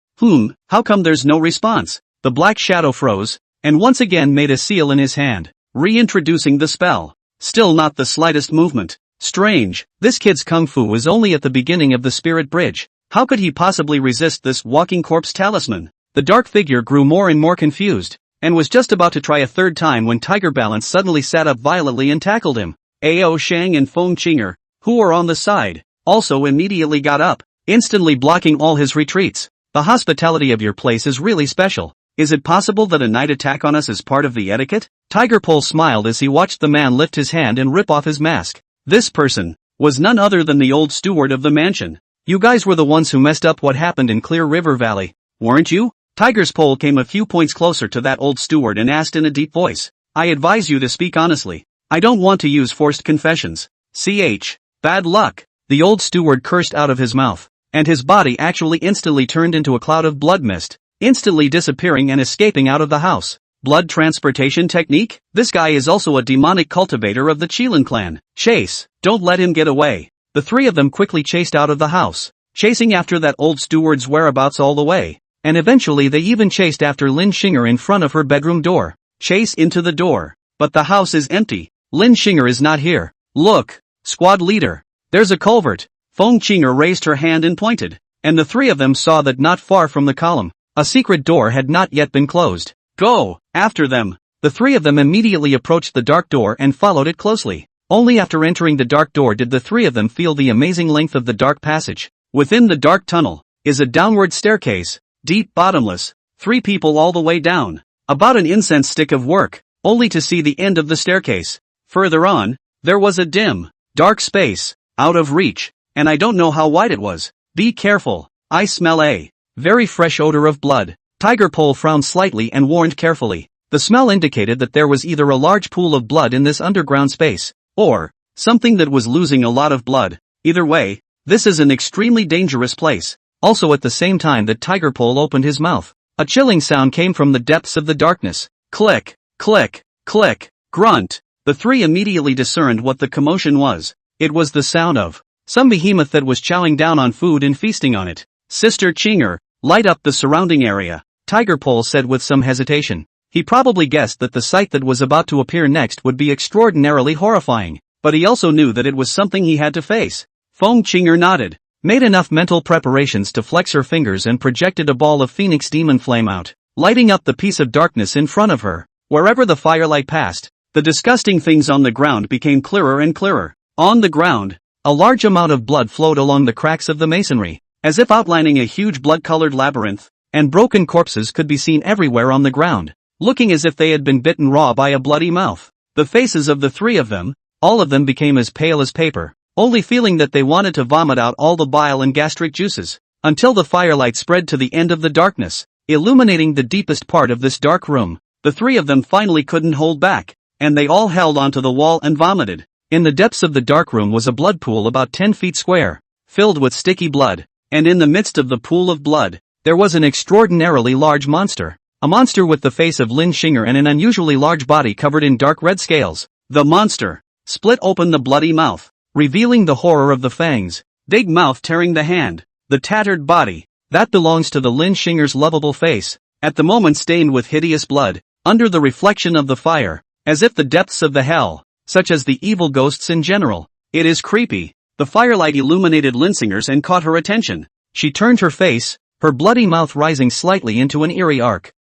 How come there's no response? The black shadow froze, and once again made a seal in his hand, reintroducing the spell. Still not the slightest movement. Strange, this kid's kung fu was only at the beginning of the spirit bridge. How could he possibly resist this walking corpse talisman? The dark figure grew more and more confused. and was just about to try a third time when Tiger Balance suddenly sat up violently and tackled him. Ao Shang and Feng Qinger, who were on the side, also immediately got up, instantly blocking all his retreats. The hospitality of your place is really special. Is it possible that a night attack on us is part of the etiquette? Tiger Pole smiled as he watched the man lift his hand and rip off his mask. This person was none other than the old steward of the mansion. You guys were the ones who messed up what happened in Clear River Valley, weren't you? Tiger's Pole came a few points closer to that old steward and asked in a deep voice. I advise you to speak honestly. I don't want to use forced confessions. Bad luck. The old steward cursed out of his mouth, and his body actually instantly turned into a cloud of blood mist, instantly disappearing and escaping out of the house. Blood transportation technique? This guy is also a demonic cultivator of the Qilin clan. Chase, don't let him get away. The three of them quickly chased out of the house, chasing after that old steward's whereabouts all the way, and eventually they even chased after Lin Xinger in front of her bedroom door. Chase into the door. But the house is empty. Lin Xinger is not here. Look, squad leader. There's a culvert. Feng Qinger raised her hand and pointed, and the three of them saw that not far from the column, a secret door had not yet been closed. Go, after them. The three of them immediately approached the dark door and followed it closely. Only after entering the dark door did the three of them feel the amazing length of the dark passage. Within the dark tunnel is a downward staircase, deep bottomless, 3 people all the way down, about an incense stick of work, only to see the end of the staircase. Further on, there was a dim, dark space, out of reach, and I don't know how wide it was. Be careful, I smell a very fresh odor of blood. Tiger Pole frowned slightly and warned carefully. The smell indicated that there was either a large pool of blood in this underground space, or something that was losing a lot of blood. Either way, this is an extremely dangerous place. Also at the same time that Tiger Pole opened his mouth, a chilling sound came from the depths of the darkness. Click, click, click, grunt. The three immediately discerned what the commotion was. It was the sound of some behemoth that was chowing down on food and feasting on it. Sister Qinger, light up the surrounding area, Tiger Pole said with some hesitation. He probably guessed that the sight that was about to appear next would be extraordinarily horrifying, but he also knew that it was something he had to face. Feng Qinger nodded, made enough mental preparations to flex her fingers and projected a ball of phoenix demon flame out, lighting up the piece of darkness in front of her. Wherever the firelight passed, the disgusting things on the ground became clearer and clearer. On the ground, a large amount of blood flowed along the cracks of the masonry, as if outlining a huge blood-colored labyrinth, and broken corpses could be seen everywhere on the ground, looking as if they had been bitten raw by a bloody mouth. The faces of the three of them, all of them became as pale as paper, only feeling that they wanted to vomit out all the bile and gastric juices, until the firelight spread to the end of the darkness, illuminating the deepest part of this dark room. The three of them finally couldn't hold back, and they all held onto the wall and vomited. In the depths of the dark room was a blood pool about 10 feet square, filled with sticky blood, and in the midst of the pool of blood, there was an extraordinarily large monster. A monster with the face of Lin Xinger and an unusually large body covered in dark red scales. The monster split open the bloody mouth, revealing the horror of the fangs, big mouth tearing the hand, the tattered body, that belongs to the Lin Xinger's lovable face, at the moment stained with hideous blood, under the reflection of the fire, as if the depths of the hell, such as the evil ghosts in general. It is creepy. The firelight illuminated Lin Xinger's and caught her attention. She turned her face, her bloody mouth rising slightly into an eerie arc.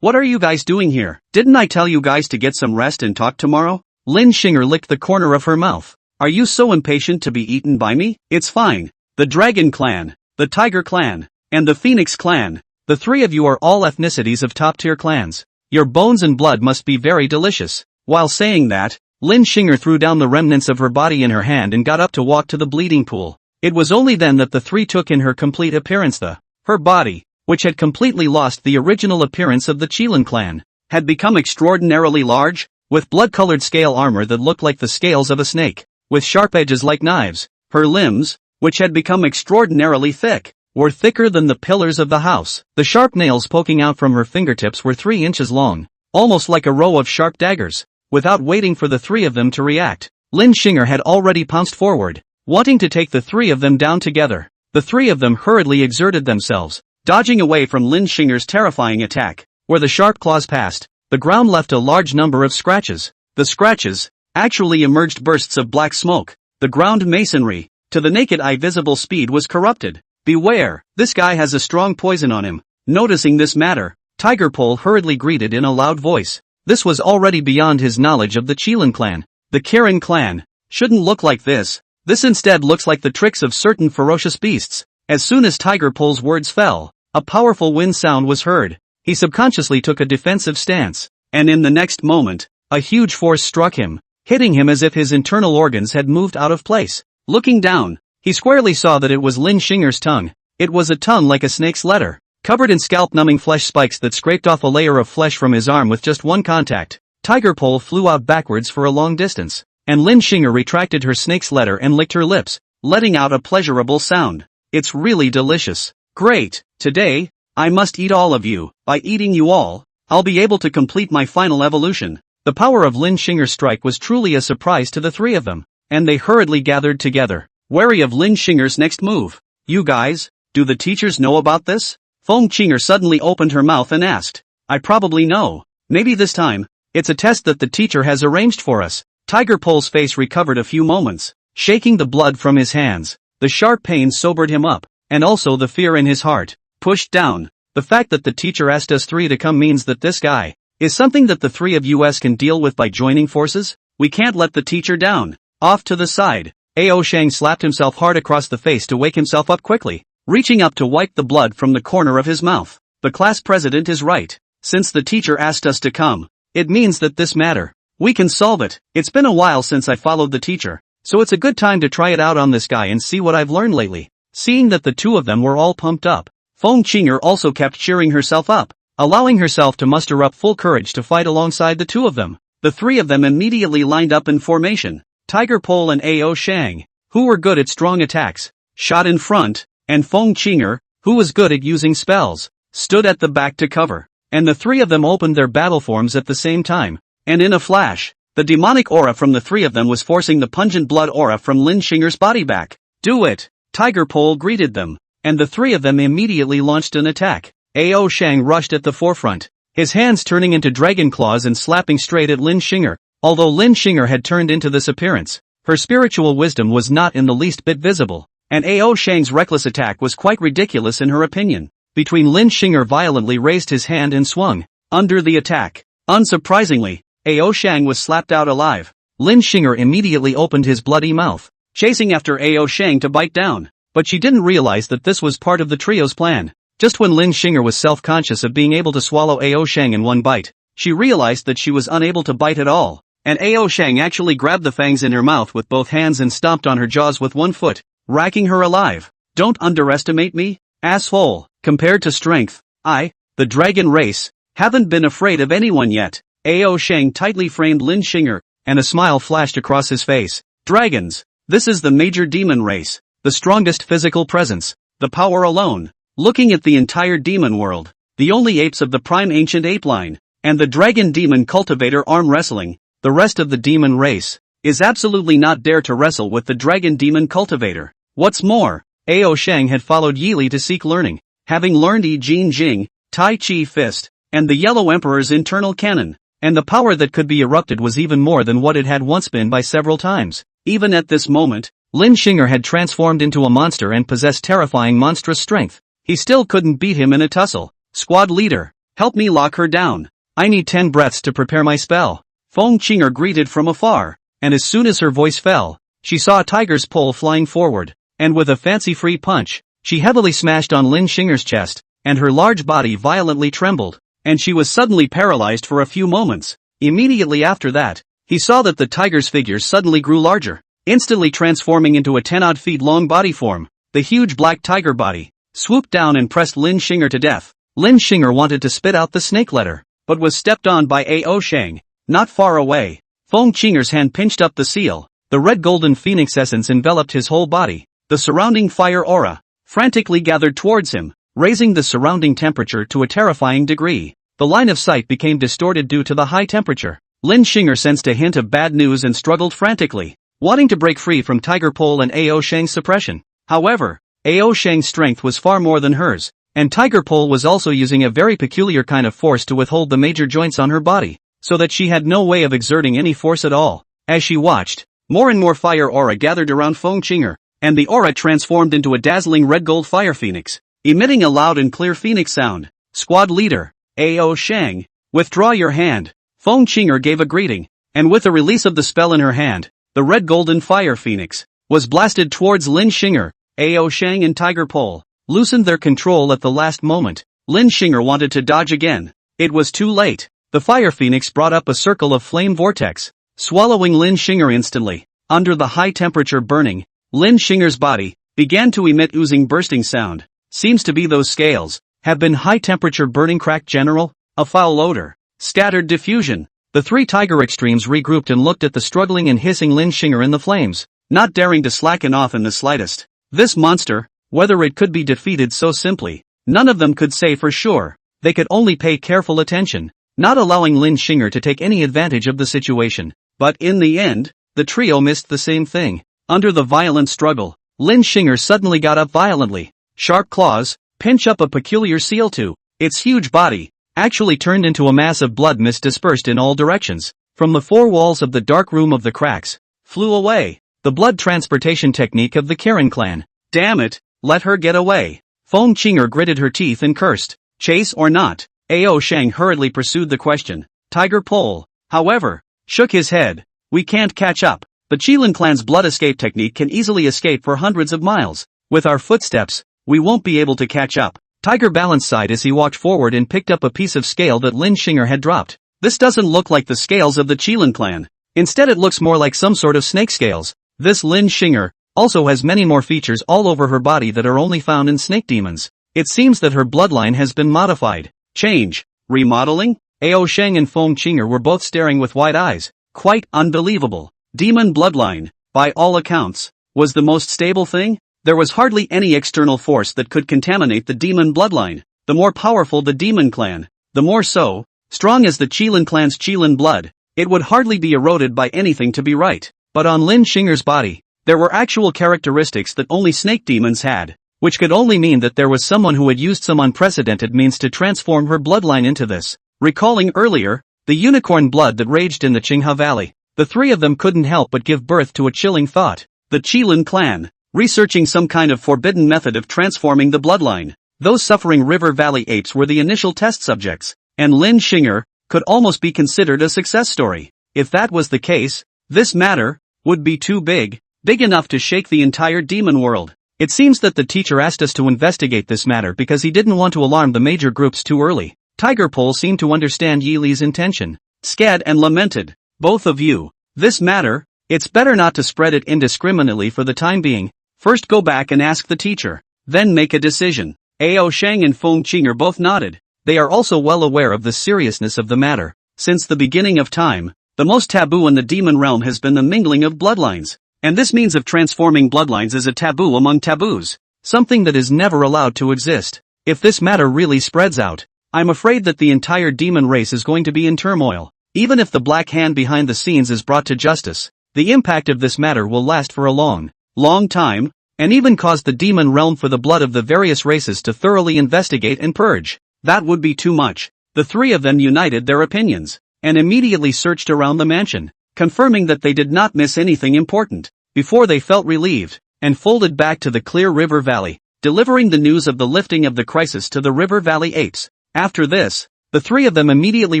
What are you guys doing here? Didn't I tell you guys to get some rest and talk tomorrow? Lin Xinger licked the corner of her mouth. Are you so impatient to be eaten by me? It's fine. The Dragon Clan, the Tiger Clan, and the Phoenix Clan, the three of you are all ethnicities of top-tier clans. Your bones and blood must be very delicious. While saying that, Lin Xinger threw down the remnants of her body in her hand and got up to walk to the bleeding pool. It was only then that the three took in her complete appearance. Her body, which had completely lost the original appearance of the Qilin clan, had become extraordinarily large, with blood-colored scale armor that looked like the scales of a snake, with sharp edges like knives. Her limbs, which had become extraordinarily thick, were thicker than the pillars of the house. The sharp nails poking out from her fingertips were 3 inches long, almost like a row of sharp daggers. Without waiting for the three of them to react, Lin Xinger had already pounced forward, wanting to take the three of them down together. The three of them hurriedly exerted themselves, dodging away from Lin Xinger's terrifying attack. Where the sharp claws passed, the ground left a large number of scratches. The scratches actually emerged bursts of black smoke. The ground masonry, to the naked eye visible speed, was corrupted. Beware, this guy has a strong poison on him. Noticing this matter, Tiger Pole hurriedly greeted in a loud voice. This was already beyond his knowledge of the Qilin clan. The Kirin clan shouldn't look like this. This instead looks like the tricks of certain ferocious beasts. As soon as Tiger Pole's words fell, a powerful wind sound was heard. He subconsciously took a defensive stance, and in the next moment, a huge force struck him, hitting him as if his internal organs had moved out of place. Looking down, he squarely saw that it was Lin Xinger's tongue. It was a tongue like a snake's letter, covered in scalp-numbing flesh spikes that scraped off a layer of flesh from his arm with just one contact. Tiger Pole flew out backwards for a long distance, and Lin Xinger retracted her snake's letter and licked her lips, letting out a pleasurable sound. It's really delicious. Great. Today, I must eat all of you. By eating you all, I'll be able to complete my final evolution. The power of Lin Xinger's strike was truly a surprise to the three of them, and they hurriedly gathered together, wary of Lin Xinger's next move. You guys, do the teachers know about this? Feng Qinger suddenly opened her mouth and asked. I probably know. Maybe this time, it's a test that the teacher has arranged for us. Tiger Pole's face recovered a few moments, shaking the blood from his hands. The sharp pain sobered him up, and also the fear in his heart pushed down. The fact that the teacher asked us three to come means that this guy is something that the three of us can deal with by joining forces. We can't let the teacher down. Off to the side, Ao Shang slapped himself hard across the face to wake himself up quickly, reaching up to wipe the blood from the corner of his mouth. The class president is right. Since the teacher asked us to come, it means that this matter, we can solve it. It's been a while since I followed the teacher, so it's a good time to try it out on this guy and see what I've learned lately. Seeing that the two of them were all pumped up, Feng Qinger also kept cheering herself up, allowing herself to muster up full courage to fight alongside the two of them. The three of them immediately lined up in formation. Tiger Pole and Ao Shang, who were good at strong attacks, shot in front, and Feng Qinger, who was good at using spells, stood at the back to cover. And the three of them opened their battle forms at the same time, and in a flash, the demonic aura from the three of them was forcing the pungent blood aura from Lin Xinger's body back. Do it! Tiger Pole greeted them, and the three of them immediately launched an attack. Ao Shang rushed at the forefront, his hands turning into dragon claws and slapping straight at Lin Xinger. Although Lin Xinger had turned into this appearance, her spiritual wisdom was not in the least bit visible, and Ao Shang's reckless attack was quite ridiculous in her opinion. Between Lin Xinger violently raised his hand and swung under the attack. Unsurprisingly, Ao Shang was slapped out alive. Lin Xinger immediately opened his bloody mouth, chasing after Ao Shang to bite down, but she didn't realize that this was part of the trio's plan. Just when Lin Xinger was self-conscious of being able to swallow Ao Shang in one bite, she realized that she was unable to bite at all, and Ao Shang actually grabbed the fangs in her mouth with both hands and stomped on her jaws with one foot, racking her alive. Don't underestimate me, asshole. Compared to strength, I, the dragon race, haven't been afraid of anyone yet. Ao Shang tightly framed Lin Xinger, and a smile flashed across his face. Dragons, this is the major demon race, the strongest physical presence, the power alone. Looking at the entire demon world, the only apes of the prime ancient ape line, and the dragon demon cultivator arm wrestling, the rest of the demon race, is absolutely not dare to wrestle with the dragon demon cultivator. What's more, Ao Shang had followed Yili to seek learning, having learned I Jin Jing, Tai Chi Fist, and the Yellow Emperor's internal cannon, and the power that could be erupted was even more than what it had once been by several times. Even at this moment, Lin Xinger had transformed into a monster and possessed terrifying monstrous strength. He still couldn't beat him in a tussle. Squad leader, help me lock her down. I need 10 breaths to prepare my spell. Feng Qinger greeted from afar, and as soon as her voice fell, she saw a tiger's pole flying forward, and with a fancy-free punch, she heavily smashed on Lin Xinger's chest, and her large body violently trembled, and she was suddenly paralyzed for a few moments. Immediately after that, he saw that the tiger's figure suddenly grew larger, instantly transforming into a 10-odd feet long body form. The huge black tiger body swooped down and pressed Lin Xinger to death. Lin Xinger wanted to spit out the snake letter, but was stepped on by Ao Shang. Not far away, Feng Qinger's hand pinched up the seal. The red golden phoenix essence enveloped his whole body. The surrounding fire aura frantically gathered towards him, raising the surrounding temperature to a terrifying degree. The line of sight became distorted due to the high temperature. Lin Xinger sensed a hint of bad news and struggled frantically, wanting to break free from Tiger Pole and Ao Shang's suppression. However, Ao Shang's strength was far more than hers, and Tiger Pole was also using a very peculiar kind of force to withhold the major joints on her body, so that she had no way of exerting any force at all. As she watched, more and more fire aura gathered around Feng Qinger, and the aura transformed into a dazzling red-gold fire phoenix, emitting a loud and clear phoenix sound. Squad leader, Ao Shang, withdraw your hand. Feng Qinger gave a greeting, and with a release of the spell in her hand, the red golden fire phoenix was blasted towards Lin Qinger. Ao Shang and Tiger Pole loosened their control at the last moment. Lin Qinger wanted to dodge again. It was too late. The fire phoenix brought up a circle of flame vortex, swallowing Lin Qinger instantly. Under the high temperature burning, Lin Qinger's body began to emit oozing bursting sound. Seems to be those scales have been high temperature burning cracked general, a foul odor, scattered diffusion. The three tiger extremes regrouped and looked at the struggling and hissing Lin Qinger in the flames, not daring to slacken off in the slightest. This monster, whether it could be defeated so simply, none of them could say for sure. They could only pay careful attention, not allowing Lin Qinger to take any advantage of the situation. But in the end, the trio missed the same thing. Under the violent struggle, Lin Qinger suddenly got up violently. Sharp claws pinch up a peculiar seal to its huge body, actually turned into a mass of blood mist dispersed in all directions. From the four walls of the dark room of the cracks, flew away. The blood transportation technique of the Karen clan. Damn it, let her get away. Feng Qinger gritted her teeth and cursed. Chase or not? Ao Shang hurriedly pursued the question. Tiger Pole, however, shook his head. We can't catch up. The Qilin clan's blood escape technique can easily escape for hundreds of miles. With our footsteps, we won't be able to catch up. Tiger Balance sighed as he walked forward and picked up a piece of scale that Lin Qinger had dropped. This doesn't look like the scales of the Qilin clan. Instead it looks more like some sort of snake scales. This Lin Qinger also has many more features all over her body that are only found in snake demons. It seems that her bloodline has been modified. Change. Remodeling? Ao Shang and Feng Qinger were both staring with wide eyes. Quite unbelievable. Demon bloodline, by all accounts, was the most stable thing. There was hardly any external force that could contaminate the demon bloodline. The more powerful the demon clan, the more so, strong as the Qilin clan's Qilin blood, it would hardly be eroded by anything to be right. But on Lin Qinger's body, there were actual characteristics that only snake demons had, which could only mean that there was someone who had used some unprecedented means to transform her bloodline into this. Recalling earlier, the unicorn blood that raged in the Qinghe Valley, the three of them couldn't help but give birth to a chilling thought. The Qilin clan, researching some kind of forbidden method of transforming the bloodline. Those suffering River Valley apes were the initial test subjects, and Lin Qinger could almost be considered a success story. If that was the case, this matter would be too big enough to shake the entire demon world. It seems that the teacher asked us to investigate this matter because he didn't want to alarm the major groups too early. Tiger Pole seemed to understand Yi Li's intention. Scad and lamented. Both of you. This matter, it's better not to spread it indiscriminately for the time being. First go back and ask the teacher. Then make a decision. Ao Shang and Feng Qinger both nodded. They are also well aware of the seriousness of the matter. Since the beginning of time, the most taboo in the demon realm has been the mingling of bloodlines. And this means of transforming bloodlines is a taboo among taboos. Something that is never allowed to exist. If this matter really spreads out, I'm afraid that the entire demon race is going to be in turmoil. Even if the black hand behind the scenes is brought to justice, the impact of this matter will last for a long time, and even cause the demon realm for the blood of the various races to thoroughly investigate and purge. That would be too much. The three of them united their opinions, and immediately searched around the mansion, confirming that they did not miss anything important, before they felt relieved, and folded back to the clear River Valley, delivering the news of the lifting of the crisis to the River Valley apes. After this, the three of them immediately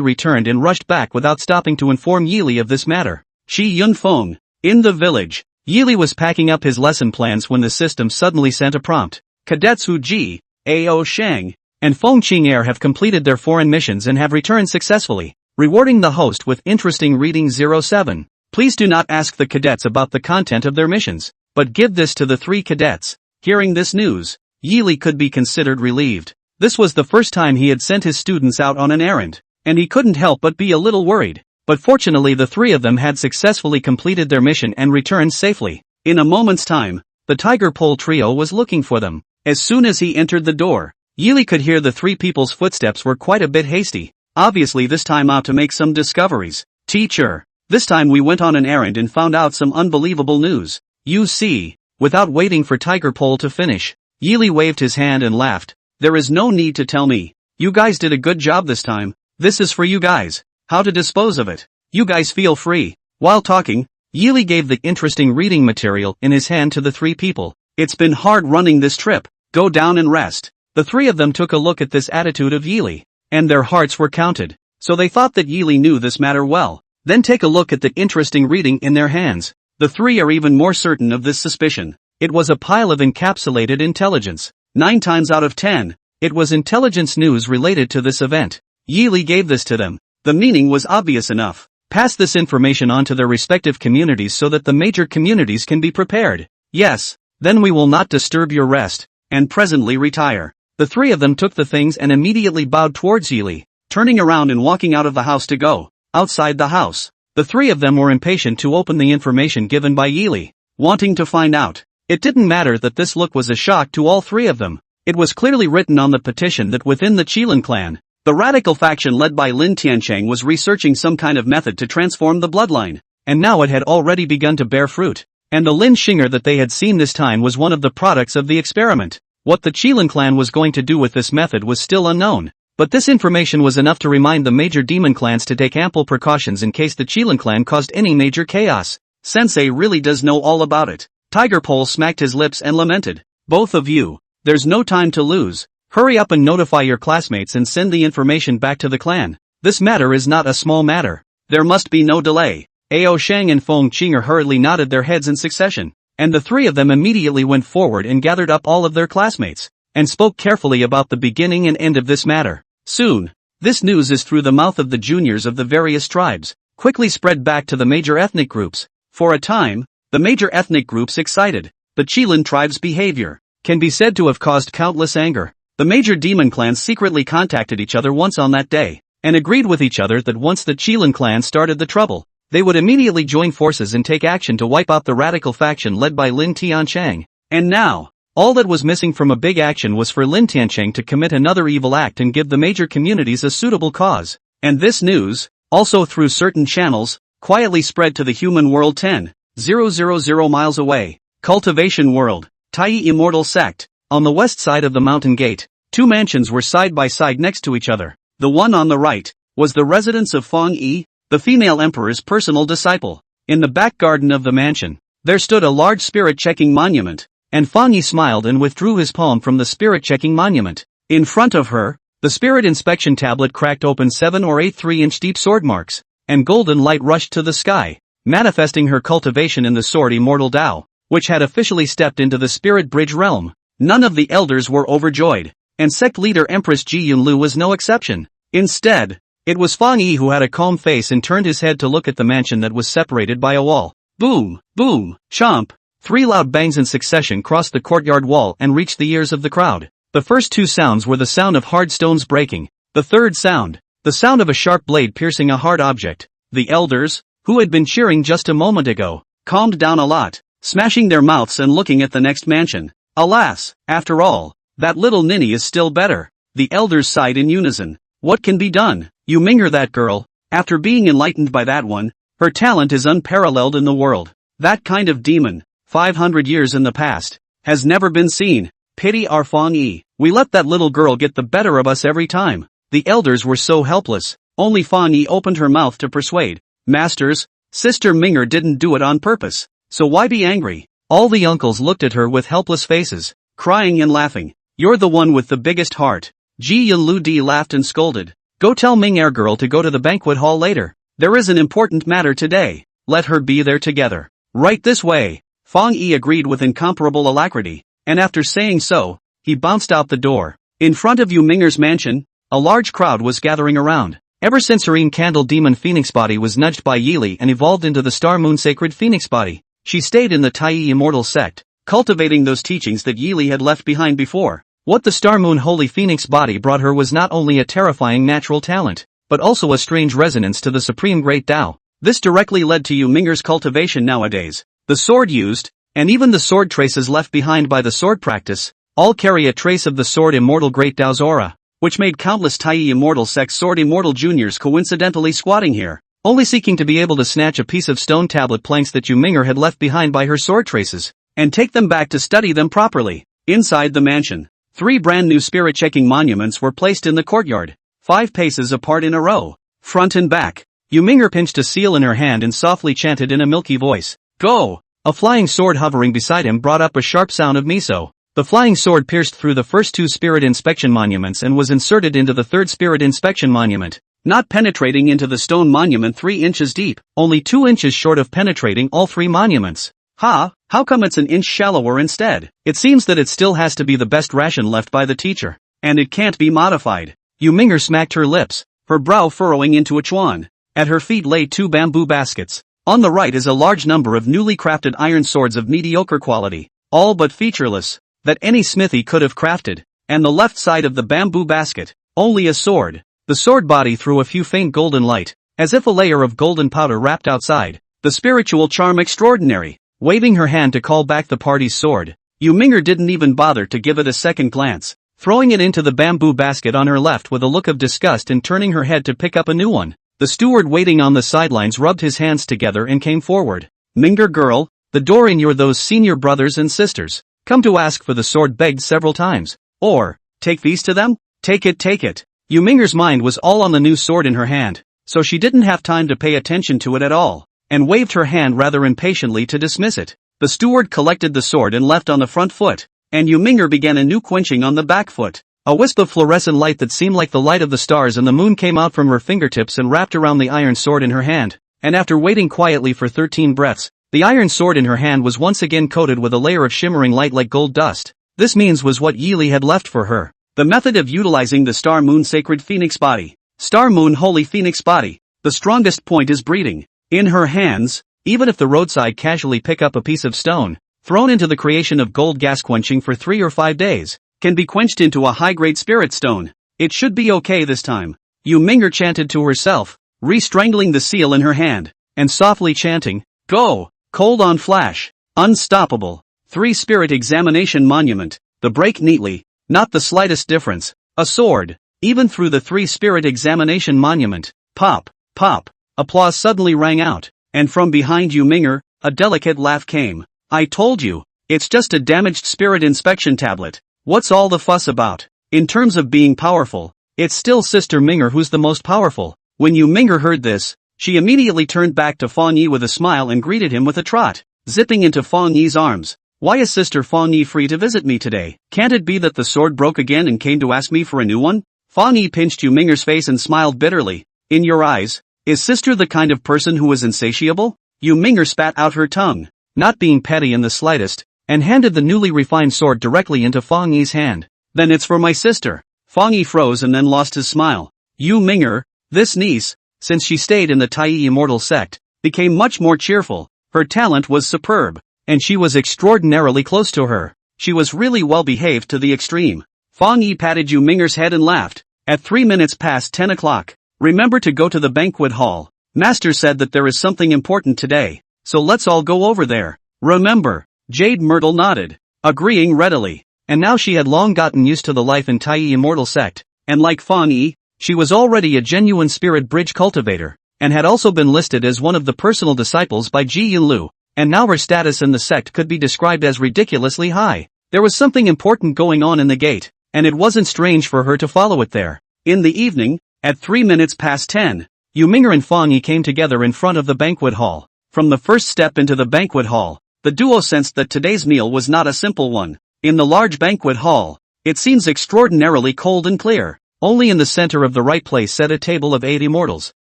returned and rushed back without stopping to inform Yi Li of this matter. Shi Yunfeng. In the village, Yi Li was packing up his lesson plans when the system suddenly sent a prompt. Cadets Hu Ji, Ao Shang, and Feng Qinger have completed their foreign missions and have returned successfully, rewarding the host with interesting reading 07. Please do not ask the cadets about the content of their missions, but give this to the three cadets. Hearing this news, Yi Li could be considered relieved. This was the first time he had sent his students out on an errand, and he couldn't help but be a little worried. But fortunately the three of them had successfully completed their mission and returned safely. In a moment's time, the Tiger Pole trio was looking for them. As soon as he entered the door, Yi Li could hear the three people's footsteps were quite a bit hasty. Obviously this time out to make some discoveries. Teacher, this time we went on an errand and found out some unbelievable news. You see. Without waiting for Tiger Pole to finish, Yi Li waved his hand and laughed. There is no need to tell me. You guys did a good job this time. This is for you guys. How to dispose of it. You guys feel free. While talking, Yi Li gave the interesting reading material in his hand to the three people. It's been hard running this trip. Go down and rest. The three of them took a look at this attitude of Yi Li. and their hearts were counted. So they thought that Yili knew this matter well. Then take a look at the interesting reading in their hands. The three are even more certain of this suspicion. It was a pile of encapsulated intelligence. 9 times out of 10, it was intelligence news related to this event. Yili gave this to them. The meaning was obvious enough. Pass this information on to their respective communities so that the major communities can be prepared. Yes, then we will not disturb your rest, and presently retire. The three of them took the things and immediately bowed towards Yili, turning around and walking out of the house to go. Outside the house, the three of them were impatient to open the information given by Yili, wanting to find out. It didn't matter that this look was a shock to all three of them. It was clearly written on the petition that within the Qilin clan, the radical faction led by Lin Tiancheng was researching some kind of method to transform the bloodline, and now it had already begun to bear fruit. And the Lin Xinger that they had seen this time was one of the products of the experiment. What the Qilin clan was going to do with this method was still unknown, but this information was enough to remind the major demon clans to take ample precautions in case the Qilin clan caused any major chaos. Sensei really does know all about it. Tiger Pole smacked his lips and lamented. Both of you, there's no time to lose. Hurry up and notify your classmates and send the information back to the clan. This matter is not a small matter. There must be no delay. Ao Shang and Feng Qinger hurriedly nodded their heads in succession, and the three of them immediately went forward and gathered up all of their classmates, and spoke carefully about the beginning and end of this matter. Soon, this news is through the mouth of the juniors of the various tribes, quickly spread back to the major ethnic groups. For a time, the major ethnic groups excited. The Qilin tribe's behavior can be said to have caused countless anger. The major demon clans secretly contacted each other once on that day, and agreed with each other that once the Qilin clan started the trouble, they would immediately join forces and take action to wipe out the radical faction led by Lin Tiancheng. And now, all that was missing from a big action was for Lin Tiancheng to commit another evil act and give the major communities a suitable cause. And this news, also through certain channels, quietly spread to the human world 10,000 miles away. Cultivation World, Tai Immortal Sect. On the west side of the mountain gate, 2 mansions were side by side next to each other. The one on the right was the residence of Feng Yi, the female emperor's personal disciple. In the back garden of the mansion, there stood a large spirit-checking monument, and Feng Yi smiled and withdrew his palm from the spirit-checking monument. In front of her, the spirit inspection tablet cracked open 7 or 8 3-inch deep sword marks, and golden light rushed to the sky, manifesting her cultivation in the sword Immortal Tao, which had officially stepped into the spirit bridge realm. None of the elders were overjoyed, and sect leader Empress Ji Yunlu was no exception. Instead, it was Feng Yi who had a calm face and turned his head to look at the mansion that was separated by a wall. Boom, boom, chomp. 3 loud bangs in succession crossed the courtyard wall and reached the ears of the crowd. The first 2 sounds were the sound of hard stones breaking. The third sound, the sound of a sharp blade piercing a hard object. The elders, who had been cheering just a moment ago, calmed down a lot, smashing their mouths and looking at the next mansion. Alas, after all, that little ninny is still better. The elders sighed in unison. What can be done? You Ming'er that girl, after being enlightened by that one, her talent is unparalleled in the world. That kind of demon, 500 years in the past, has never been seen. Pity our Feng Yi. We let that little girl get the better of us every time. The elders were so helpless, only Feng Yi opened her mouth to persuade. Masters, Sister Ming'er didn't do it on purpose, so why be angry? All the uncles looked at her with helpless faces, crying and laughing. You're the one with the biggest heart. Ji Yunlu Di laughed and scolded. Go tell Ming'er girl to go to the banquet hall later. There is an important matter today. Let her be there together. Right this way. Feng Yi agreed with incomparable alacrity, and after saying so, he bounced out the door. In front of Yu Ming'er's mansion, a large crowd was gathering around. Ever since Serene Candle Demon Phoenix Body was nudged by Yili and evolved into the Star Moon Sacred Phoenix Body, she stayed in the Tai Immortal Sect, cultivating those teachings that Yili had left behind before. What the Star Moon Holy Phoenix Body brought her was not only a terrifying natural talent, but also a strange resonance to the Supreme Great Tao. This directly led to Yu Ming'er's cultivation nowadays. The sword used, and even the sword traces left behind by the sword practice, all carry a trace of the sword Immortal Great Tao's aura, which made countless Tai Immortal Sect Sword Immortal Juniors coincidentally squatting here, only seeking to be able to snatch a piece of stone tablet planks that Yu Ming'er had left behind by her sword traces, and take them back to study them properly. Inside the mansion, 3 brand new spirit-checking monuments were placed in the courtyard, 5 paces apart in a row, front and back. Yu Ming'er pinched a seal in her hand and softly chanted in a milky voice, "Go!" A flying sword hovering beside him brought up a sharp sound of miso. The flying sword pierced through the first 2 spirit inspection monuments and was inserted into the 3rd spirit inspection monument, not penetrating into the stone monument 3 inches deep, only 2 inches short of penetrating all 3 monuments. How come it's an inch shallower instead? It seems that it still has to be the best ration left by the teacher, and it can't be modified. Yu Ming'er smacked her lips, her brow furrowing into a chuan. At her feet lay 2 bamboo baskets. On the right is a large number of newly crafted iron swords of mediocre quality, all but featureless, that any smithy could have crafted, and the left side of the bamboo basket, only a sword. The sword body threw a few faint golden light, as if a layer of golden powder wrapped outside. The spiritual charm extraordinary. Waving her hand to call back the party's sword, Yu Ming'er didn't even bother to give it a second glance, throwing it into the bamboo basket on her left with a look of disgust and turning her head to pick up a new one. The steward waiting on the sidelines rubbed his hands together and came forward. Ming'er girl, the door in your those senior brothers and sisters, come to ask for the sword begged several times. Or, take these to them? Take it. Yu Ming'er's mind was all on the new sword in her hand, so she didn't have time to pay attention to it at all, and waved her hand rather impatiently to dismiss it. The steward collected the sword and left on the front foot, and Yu Ming'er began a new quenching on the back foot. A wisp of fluorescent light that seemed like the light of the stars and the moon came out from her fingertips and wrapped around the iron sword in her hand, and after waiting quietly for 13 breaths, the iron sword in her hand was once again coated with a layer of shimmering light like gold dust. This means was what Yi Li had left for her. The method of utilizing the star moon sacred phoenix body. Star moon holy phoenix body. The strongest point is breeding. In her hands, even if the roadside casually pick up a piece of stone, thrown into the creation of gold gas quenching for 3 or 5 days, can be quenched into a high-grade spirit stone. It should be okay this time. Yu Ming'er chanted to herself, re-strangling the seal in her hand, and softly chanting, go, cold on flash, unstoppable, 3 spirit examination monument, the break neatly, not the slightest difference, a sword, even through the 3 spirit examination monument, pop, pop. Applause suddenly rang out, and from behind Yu Ming'er, a delicate laugh came. I told you, it's just a damaged spirit inspection tablet. What's all the fuss about? In terms of being powerful, it's still Sister Ming'er who's the most powerful. When Yu Ming'er heard this, she immediately turned back to Fang Yi with a smile and greeted him with a trot, zipping into Fang Yi's arms. Why is Sister Fang Yi free to visit me today? Can't it be that the sword broke again and came to ask me for a new one? Fang Yi pinched Yu Ming'er's face and smiled bitterly. In your eyes, is Sister the kind of person who is insatiable? Yu Ming'er spat out her tongue, not being petty in the slightest, and handed the newly refined sword directly into Fang Yi's hand. Then it's for my sister. Fang Yi froze and then lost his smile. Yu Ming'er, this niece, since she stayed in the Tai Immortal sect, became much more cheerful. Her talent was superb, and she was extraordinarily close to her. She was really well behaved to the extreme. Fang Yi patted Yu Ming'er's head and laughed. At 3 minutes past 10 o'clock. Remember to go to the banquet hall. Master said that there is something important today, so let's all go over there. Remember. Jade Myrtle nodded, agreeing readily. And now she had long gotten used to the life in Tai Immortal sect, and like Fang Yi, she was already a genuine spirit bridge cultivator, and had also been listed as one of the personal disciples by Ji Yunlu, and now her status in the sect could be described as ridiculously high. There was something important going on in the gate, and it wasn't strange for her to follow it there. In the evening, at 3 minutes past 10, Yu Ming'er and Fang Yi came together in front of the banquet hall. From the first step into the banquet hall, the duo sensed that today's meal was not a simple one. In the large banquet hall, it seems extraordinarily cold and clear. Only in the center of the right place sat a table of 8 immortals,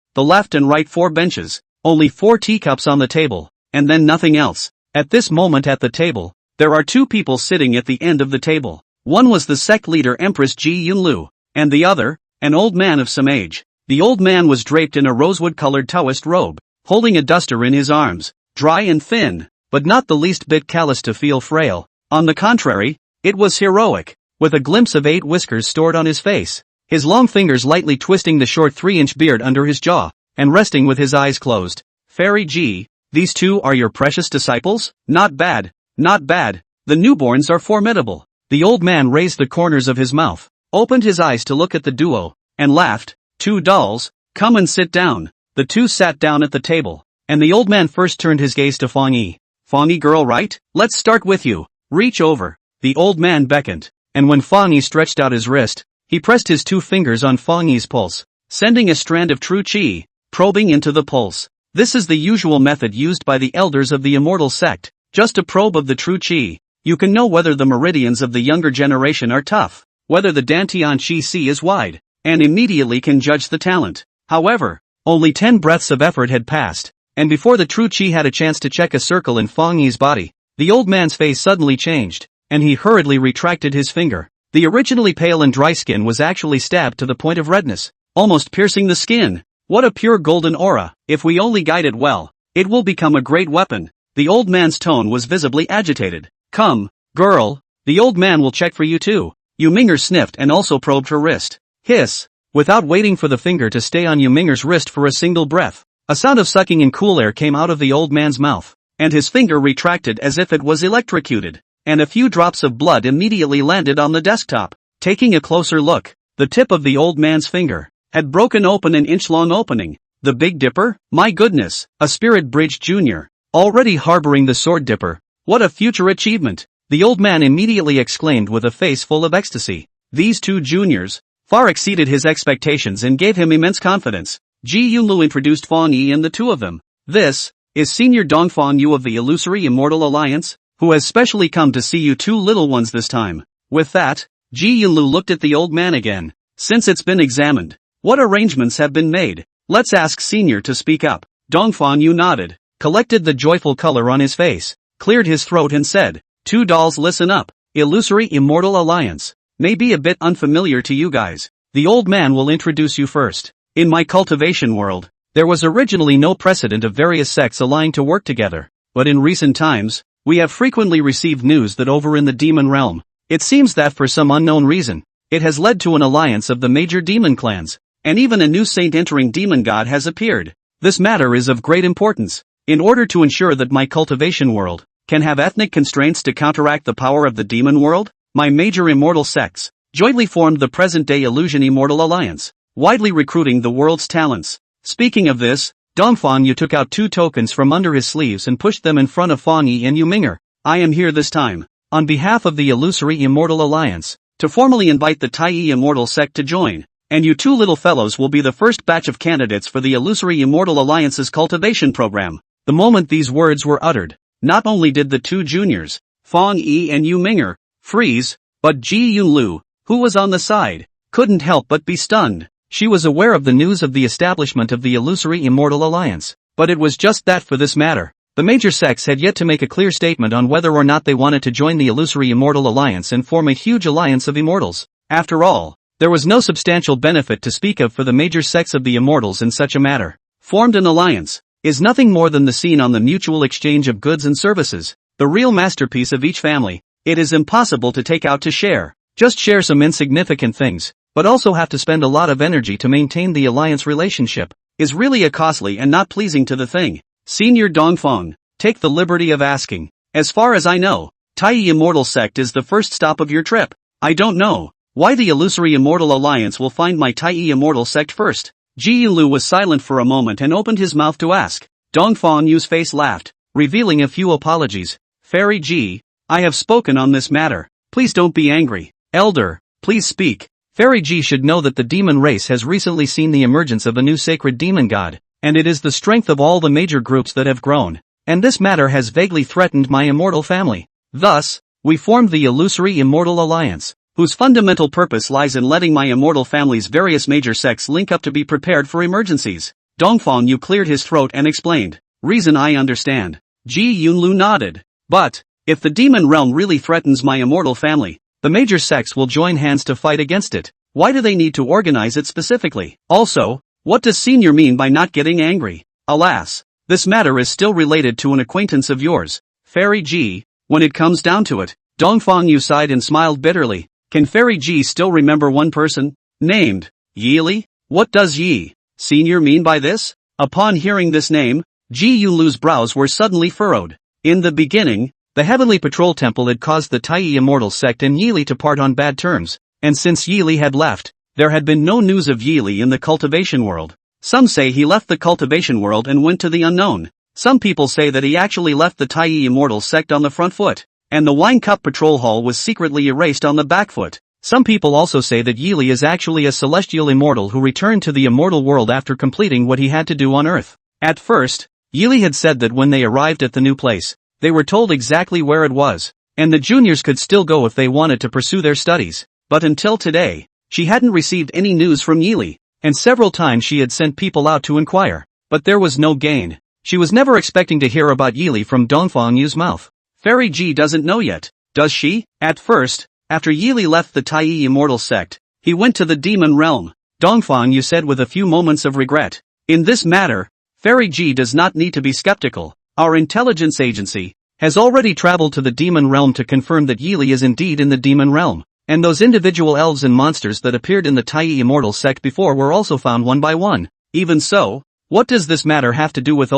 the left and right 4 benches, only 4 teacups on the table, and then nothing else. At this moment at the table, there are 2 people sitting at the end of the table. One was the sect leader Empress Ji Yunlu, and the other, an old man of some age. The old man was draped in a rosewood-colored Taoist robe, holding a duster in his arms, dry and thin, but not the least bit callous to feel frail. On the contrary, it was heroic, with a glimpse of 8 whiskers stored on his face, his long fingers lightly twisting the short 3-inch beard under his jaw, and resting with his eyes closed. Fairy Ji, these 2 are your precious disciples? Not bad, not bad. The newborns are formidable. The old man raised the corners of his mouth, opened his eyes to look at the duo, and laughed. 2 dolls, come and sit down. The 2 sat down at the table, and the old man first turned his gaze to Fang Yi. Fang Yi girl, right? Let's start with you. Reach over. The old man beckoned, and when Fang Yi stretched out his wrist, he pressed his 2 fingers on Fang Yi's pulse, sending a strand of true qi, probing into the pulse. This is the usual method used by the elders of the immortal sect, just a probe of the true qi. You can know whether the meridians of the younger generation are tough, whether the dantian chi si is wide, and immediately can judge the talent. However, only 10 breaths of effort had passed, and before the true chi had a chance to check a circle in Fang Yi's body, the old man's face suddenly changed, and he hurriedly retracted his finger. The originally pale and dry skin was actually stabbed to the point of redness, almost piercing the skin. What a pure golden aura! If we only guide it well, it will become a great weapon. The old man's tone was visibly agitated. Come, girl, the old man will check for you too. Yu Ming'er sniffed and also probed her wrist. Hiss! Without waiting for the finger to stay on Yu Ming'er's wrist for a single breath, a sound of sucking in cool air came out of the old man's mouth, and his finger retracted as if it was electrocuted, and a few drops of blood immediately landed on the desktop. Taking a closer look, the tip of the old man's finger had broken open an inch-long opening. The Big Dipper? My goodness, a Spirit Bridge Jr., already harboring the Sword Dipper. What a future achievement! The old man immediately exclaimed with a face full of ecstasy. These two juniors far exceeded his expectations and gave him immense confidence. Ji Yunlu introduced Fang Yi and the two of them. This is Senior Dongfang Yu of the Illusory Immortal Alliance, who has specially come to see you two little ones this time. With that, Ji Yunlu looked at the old man again. Since it's been examined, what arrangements have been made? Let's ask Senior to speak up. Dongfang Yu nodded, collected the joyful color on his face, cleared his throat and said, Two dolls, listen up. Illusory Immortal Alliance may be a bit unfamiliar to you guys. The old man will introduce you first. In my cultivation world, there was originally no precedent of various sects aligning to work together, but in recent times, we have frequently received news that over in the demon realm, it seems that for some unknown reason, it has led to an alliance of the major demon clans, and even a new saint entering demon god has appeared. This matter is of great importance. In order to ensure that my cultivation world can have ethnic constraints to counteract the power of the demon world, my major immortal sects jointly formed the present-day Illusion Immortal Alliance, widely recruiting the world's talents. Speaking of this, Dongfang Yu took out 2 tokens from under his sleeves and pushed them in front of Fang Yi and Yu Ming'er. I am here this time, on behalf of the Illusory Immortal Alliance, to formally invite the Tai Immortal sect to join, and you two little fellows will be the first batch of candidates for the Illusory Immortal Alliance's cultivation program. The moment these words were uttered, not only did the two juniors, Fang Yi and Yu Ming'er, freeze, but Ji Yunlu, who was on the side, couldn't help but be stunned. She was aware of the news of the establishment of the Illusory Immortal Alliance, but it was just that for this matter. The major sects had yet to make a clear statement on whether or not they wanted to join the Illusory Immortal Alliance and form a huge alliance of immortals. After all, there was no substantial benefit to speak of for the major sects of the immortals in such a matter. Formed an alliance is nothing more than the scene on the mutual exchange of goods and services, the real masterpiece of each family. It is impossible to take out to share. Just share some insignificant things, but also have to spend a lot of energy to maintain the alliance relationship, is really a costly and not pleasing to the thing. Senior Dongfang, take the liberty of asking. As far as I know, Tai Immortal Sect is the first stop of your trip. I don't know why the Illusory Immortal Alliance will find my Tai Immortal Sect first. Ji Yunlu was silent for a moment and opened his mouth to ask. Dongfang Yu's face laughed, revealing a few apologies. Fairy Ji, I have spoken on this matter. Please don't be angry. Elder, please speak. Fairy Ji should know that the demon race has recently seen the emergence of a new sacred demon god, and it is the strength of all the major groups that have grown, and this matter has vaguely threatened my immortal family. Thus, we formed the Illusory Immortal Alliance, whose fundamental purpose lies in letting my immortal family's various major sects link up to be prepared for emergencies. Dongfang Yu cleared his throat and explained. Reason I understand. Ji Yunlu nodded. But, if the demon realm really threatens my immortal family, the major sects will join hands to fight against it. Why do they need to organize it specifically? Also, what does Senior mean by not getting angry? Alas, this matter is still related to an acquaintance of yours, Fairy Ji. When it comes down to it, Dongfang Yu sighed and smiled bitterly. Can Fairy Ji still remember one person, named Yi Li? What does Yi Senior mean by this? Upon hearing this name, Ji Yunlu's brows were suddenly furrowed. In the beginning, the Heavenly Patrol Temple had caused the Tai Immortal Sect and Yi Li to part on bad terms, and since Yi Li had left, there had been no news of Yi Li in the cultivation world. Some say he left the cultivation world and went to the unknown. Some people say that he actually left the Tai Immortal Sect on the front foot, and the Wine Cup Patrol Hall was secretly erased on the back foot. Some people also say that Yi Li is actually a celestial immortal who returned to the immortal world after completing what he had to do on Earth. At first, Yi Li had said that when they arrived at the new place, they were told exactly where it was, and the juniors could still go if they wanted to pursue their studies. But until today, she hadn't received any news from Yili, and several times she had sent people out to inquire, but there was no gain. She was never expecting to hear about Yili from Dongfang Yu's mouth. Fairy Ji doesn't know yet, does she? At first, after Yili left the Tai Immortal sect, he went to the demon realm, Dongfang Yu said with a few moments of regret. In this matter, Fairy Ji does not need to be skeptical. Our intelligence agency has already traveled to the demon realm to confirm that Yili is indeed in the demon realm, and those individual elves and monsters that appeared in the Tai Immortal sect before were also found one by one. Even so, what does this matter have to do with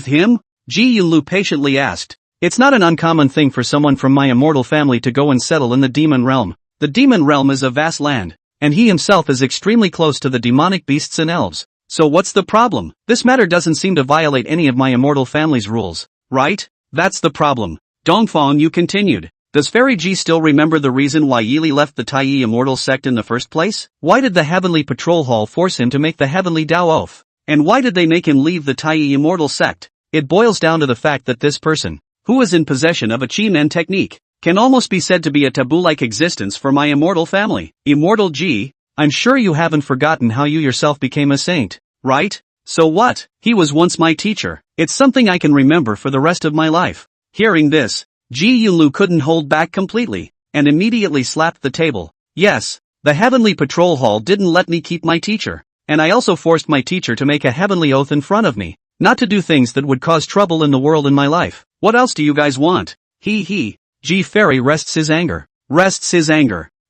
him? Ji Yunlu patiently asked. It's not an uncommon thing for someone from my immortal family to go and settle in the demon realm. The demon realm is a vast land, and he himself is extremely close to the demonic beasts and elves. So what's the problem? This matter doesn't seem to violate any of my immortal family's rules, right? That's the problem. Dongfang Yu continued. Does Fairy Ji still remember the reason why Yili left the Tai Immortal sect in the first place? Why did the Heavenly Patrol Hall force him to make the Heavenly Dao Oath? And why did they make him leave the Tai Immortal sect? It boils down to the fact that this person, who is in possession of a Chi Men technique, can almost be said to be a taboo-like existence for my immortal family. Immortal Ji, I'm sure you haven't forgotten how you yourself became a saint, right? So what? He was once my teacher. It's something I can remember for the rest of my life. Hearing this, Ji Yunlu couldn't hold back completely, and immediately slapped the table. Yes, the Heavenly Patrol Hall didn't let me keep my teacher, and I also forced my teacher to make a heavenly oath in front of me, not to do things that would cause trouble in the world in my life. What else do you guys want? He. Ji Fairy rests his anger.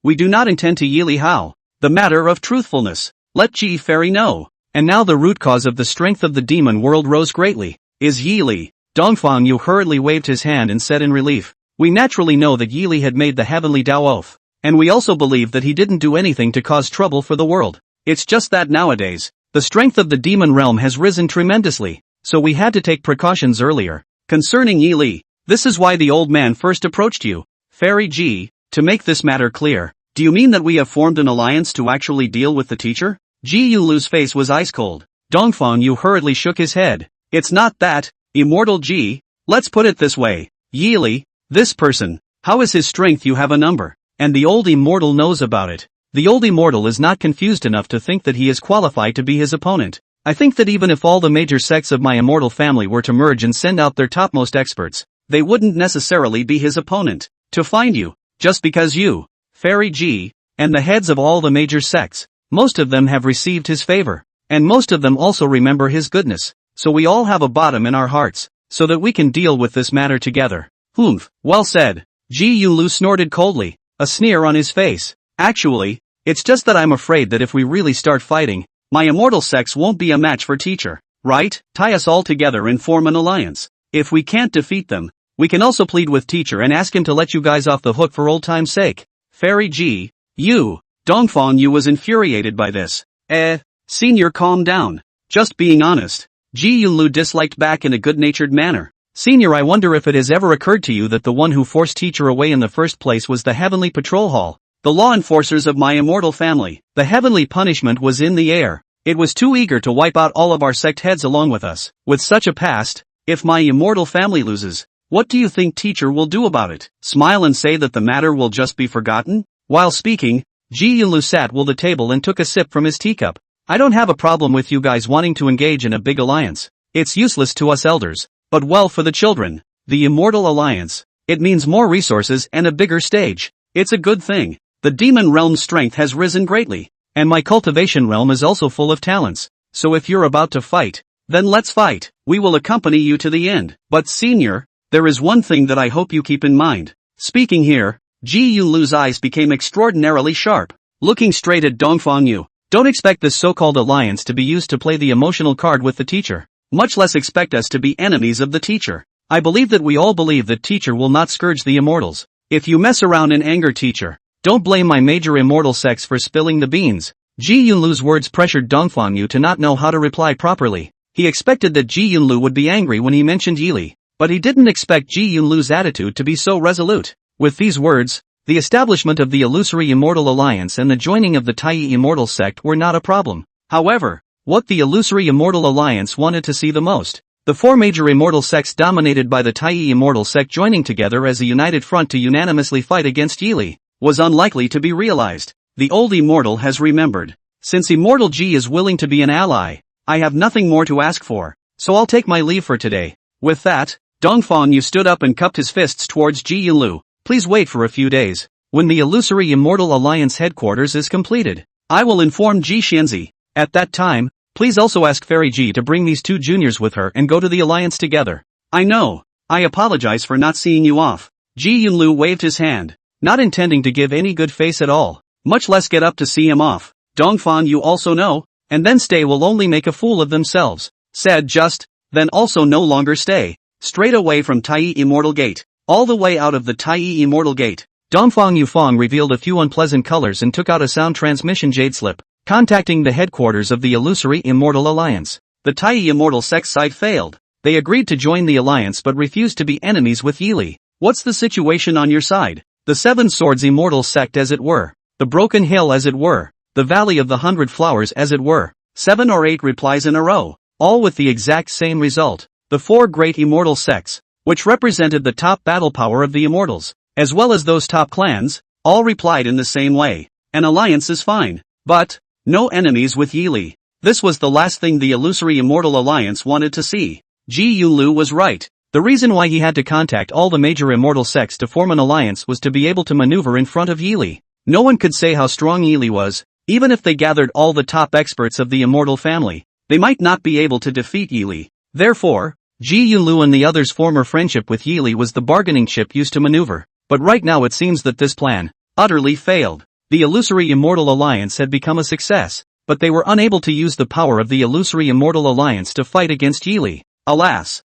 We do not intend to Yili Hao. The matter of truthfulness. Let Ji Fairy know. And now the root cause of the strength of the demon world rose greatly. Is Yili. Dongfang Yu hurriedly waved his hand and said in relief. We naturally know that Yili had made the Heavenly Dao Oath. And we also believe that he didn't do anything to cause trouble for the world. It's just that nowadays, the strength of the demon realm has risen tremendously, so we had to take precautions earlier. Concerning Yili, this is why the old man first approached you, Fairy Ji, to make this matter clear. Do you mean that we have formed an alliance to actually deal with the teacher? Ji Yunlu's face was ice cold. Dongfang Yu hurriedly shook his head. It's not that, Immortal Ji. Let's put it this way. Yili, this person, how is his strength? You have a number, and the old immortal knows about it. The old immortal is not confused enough to think that he is qualified to be his opponent. I think that even if all the major sects of my immortal family were to merge and send out their topmost experts, they wouldn't necessarily be his opponent. To find you, just because you, Fairy Ji, and the heads of all the major sects, most of them have received his favor, and most of them also remember his goodness, so we all have a bottom in our hearts, so that we can deal with this matter together. Humph, well said. Ji Yunlu snorted coldly, a sneer on his face. Actually, it's just that I'm afraid that if we really start fighting, my immortal sects won't be a match for teacher, right? Tie us all together and form an alliance. If we can't defeat them, we can also plead with teacher and ask him to let you guys off the hook for old time's sake. Fairy Ji, you. Dongfang Yu was infuriated by this. Senior, calm down. Just being honest. Ji Yunlu disliked back in a good-natured manner. Senior, I wonder if it has ever occurred to you that the one who forced teacher away in the first place was the Heavenly Patrol Hall, the law enforcers of my immortal family. The heavenly punishment was in the air. It was too eager to wipe out all of our sect heads along with us. With such a past, if my immortal family loses, what do you think teacher will do about it? Smile and say that the matter will just be forgotten? While speaking, Ji Yunlu sat at the table and took a sip from his teacup. I don't have a problem with you guys wanting to engage in a big alliance. It's useless to us elders, but well for the children. The Immortal Alliance. It means more resources and a bigger stage. It's a good thing. The demon realm's strength has risen greatly, and my cultivation realm is also full of talents. So if you're about to fight, then let's fight. We will accompany you to the end. But senior, there is one thing that I hope you keep in mind. Speaking here, Ji Yunlu's eyes became extraordinarily sharp, looking straight at Dongfang Yu. Don't expect this so-called alliance to be used to play the emotional card with the teacher. Much less expect us to be enemies of the teacher. I believe that we all believe that teacher will not scourge the immortals. If you mess around and anger teacher, don't blame my major immortal sects for spilling the beans. Ji Yunlu's words pressured Dongfang Yu to not know how to reply properly. He expected that Ji Yunlu would be angry when he mentioned Yili, but he didn't expect Ji Yunlu's attitude to be so resolute. With these words, the establishment of the illusory Immortal Alliance and the joining of the Tai Immortal sect were not a problem. However, what the illusory Immortal Alliance wanted to see the most, The four major immortal sects dominated by the Tai immortal sect joining together as a united front to unanimously fight against Yili, was unlikely to be realized. The old immortal has remembered. Since Immortal G is willing to be an ally, I have nothing more to ask for, so I'll take my leave for today. With that, Dongfang Yu stood up and cupped his fists towards Ji Yunlu. Please wait for a few days. When the Illusory Immortal Alliance headquarters is completed, I will inform Ji Xianzi. At that time, please also ask Fairy Ji to bring these two juniors with her and go to the alliance together. I know. I apologize for not seeing you off. Ji Yunlu waved his hand, not intending to give any good face at all, much less get up to see him off. Dongfang Yu also know, and then stay will only make a fool of themselves. Said just, then also no longer stay. Straight away from Tai Immortal Gate, all the way out of the Tai Immortal Gate. Dongfang Yufang revealed a few unpleasant colors and took out a sound transmission jade slip, contacting the headquarters of the Illusory Immortal Alliance. The Tai Immortal sect side failed. They agreed to join the alliance but refused to be enemies with Yili. What's the situation on your side? The Seven Swords Immortal sect as it were. The Broken Hill as it were. The Valley of the 100 Flowers as it were. 7 or 8 replies in a row, all with the exact same result. The four great immortal sects, which represented the top battle power of the immortals, as well as those top clans, all replied in the same way. An alliance is fine, but no enemies with Yili. This was the last thing the Illusory Immortal Alliance wanted to see. Ji Yunlu was right. The reason why he had to contact all the major immortal sects to form an alliance was to be able to maneuver in front of Yili. No one could say how strong Yili was. Even if they gathered all the top experts of the immortal family, they might not be able to defeat Yili. Therefore, Ji Yunlu and the others' former friendship with Yili was the bargaining chip used to maneuver. But right now it seems that this plan utterly failed. The Illusory Immortal Alliance had become a success, but they were unable to use the power of the Illusory Immortal Alliance to fight against Yili. Alas,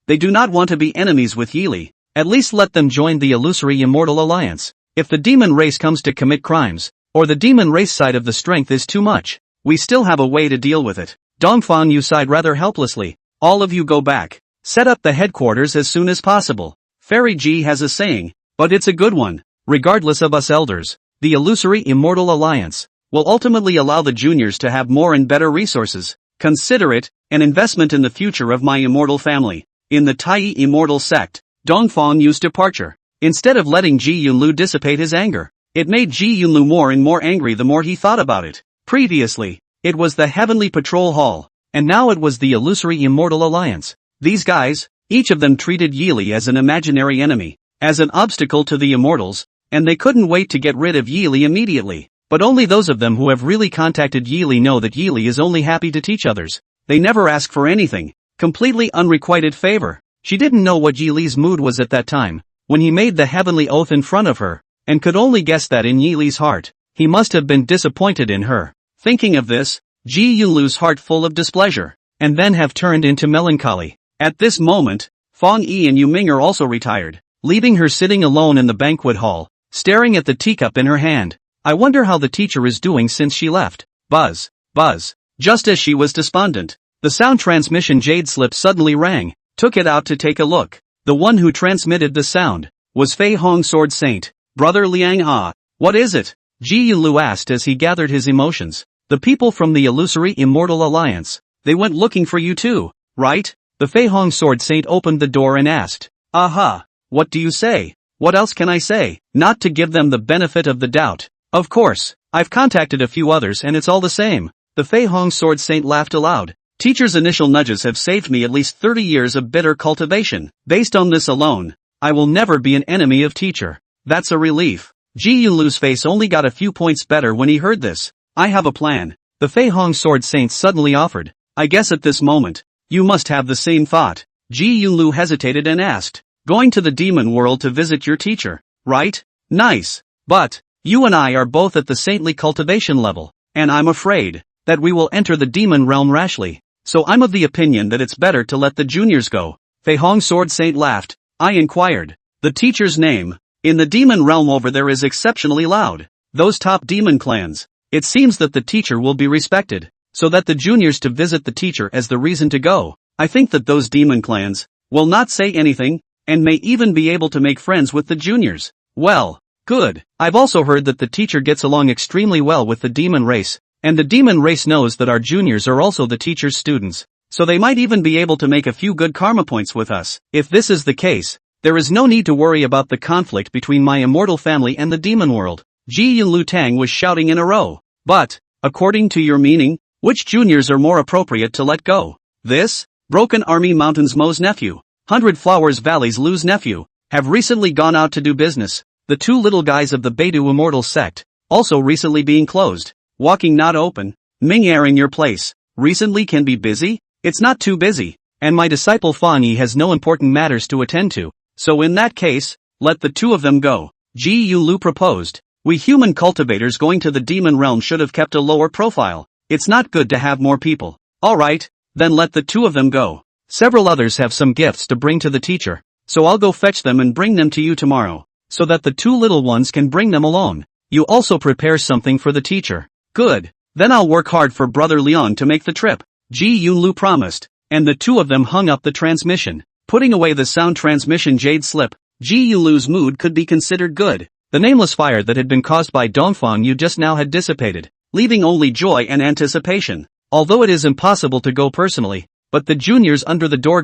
they do not want to be enemies with Yili. At least let them join the Illusory Immortal Alliance. If the demon race comes to commit crimes, or the demon race side of the strength is too much, we still have a way to deal with it. Dongfang Yu sighed rather helplessly. All of you go back. Set up the headquarters as soon as possible. Fairy Ji has a saying, but it's a good one. Regardless of us elders, the Illusory Immortal Alliance will ultimately allow the juniors to have more and better resources. Consider it an investment in the future of my immortal family. In the Tai Immortal sect, Dongfang Yu's departure, instead of letting Ji Yunlu dissipate his anger, it made Ji Yunlu more and more angry the more he thought about it. Previously, it was the Heavenly Patrol Hall, and now it was the Illusory Immortal Alliance. These guys, each of them treated Yili as an imaginary enemy, as an obstacle to the immortals, and they couldn't wait to get rid of Yili immediately. But only those of them who have really contacted Yili know that Yili is only happy to teach others. They never ask for anything. Completely unrequited favor. She didn't know what Yili's mood was at that time, when he made the heavenly oath in front of her, and could only guess that in Yili's heart, he must have been disappointed in her. Thinking of this, Ji Yunlu's heart full of displeasure, and then have turned into melancholy. At this moment, Fang Yi and Yu Ming are also retired, leaving her sitting alone in the banquet hall, staring at the teacup in her hand. I wonder how the teacher is doing since she left. Buzz, buzz. Just as she was despondent, the sound transmission jade slip suddenly rang. Took it out to take a look. The one who transmitted the sound was Fei Hong Sword Saint, Brother Liang Ah. What is it? Ji Yunlu asked as he gathered his emotions. The people from the Illusory Immortal Alliance. They went looking for you too, right? The Fei Hong Sword Saint opened the door and asked. Aha. What do you say? What else can I say? Not to give them the benefit of the doubt. Of course, I've contacted a few others and it's all the same. The Fei Hong Sword Saint laughed aloud. Teacher's initial nudges have saved me at least 30 years of bitter cultivation. Based on this alone, I will never be an enemy of teacher. That's a relief. Ji Yunlu's face only got a few points better when he heard this. I have a plan. The Fei Hong Sword Saint suddenly offered. I guess at this moment, you must have the same thought. Ji Yunlu hesitated and asked. Going to the demon world to visit your teacher, right? Nice. But you and I are both at the saintly cultivation level, and I'm afraid that we will enter the demon realm rashly. So I'm of the opinion that it's better to let the juniors go. Fei Hong Sword Saint laughed. I inquired. The teacher's name. In the demon realm over there is exceptionally loud. Those top demon clans. It seems that the teacher will be respected, so that the juniors to visit the teacher as the reason to go. I think that those demon clans will not say anything, and may even be able to make friends with the juniors. Well, good. I've also heard that the teacher gets along extremely well with the demon race, and the demon race knows that our juniors are also the teacher's students. so they might even be able to make a few good karma points with us. If this is the case, there is no need to worry about the conflict between my immortal family and the demon world. Ji Yunlu Tang was shouting in a row. But, according to your meaning, which juniors are more appropriate to let go? This, Broken Army Mountains Mo's nephew, 100 Flowers Valley's Lu's nephew, have recently gone out to do business. The two little guys of the Beidou Immortal sect, also recently being closed. Walking not open. Ming airing your place. Recently can be busy? It's not too busy. And my disciple Fang Yi has no important matters to attend to. So in that case, let the two of them go. Ji Yulu proposed. We human cultivators going to the demon realm should have kept a lower profile. It's not good to have more people. Alright, then let the two of them go. Several others have some gifts to bring to the teacher, so I'll go fetch them and bring them to you tomorrow, so that the two little ones can bring them along. You also prepare something for the teacher. Good. Then I'll work hard for Brother Leon to make the trip. Ji Yunlu promised, and the two of them hung up the transmission. Putting away the sound transmission jade slip, Ji Yunlu's mood could be considered good. The nameless fire that had been caused by Dongfang Yu just now had dissipated, leaving only joy and anticipation. Although it is impossible to go personally, but the juniors under the door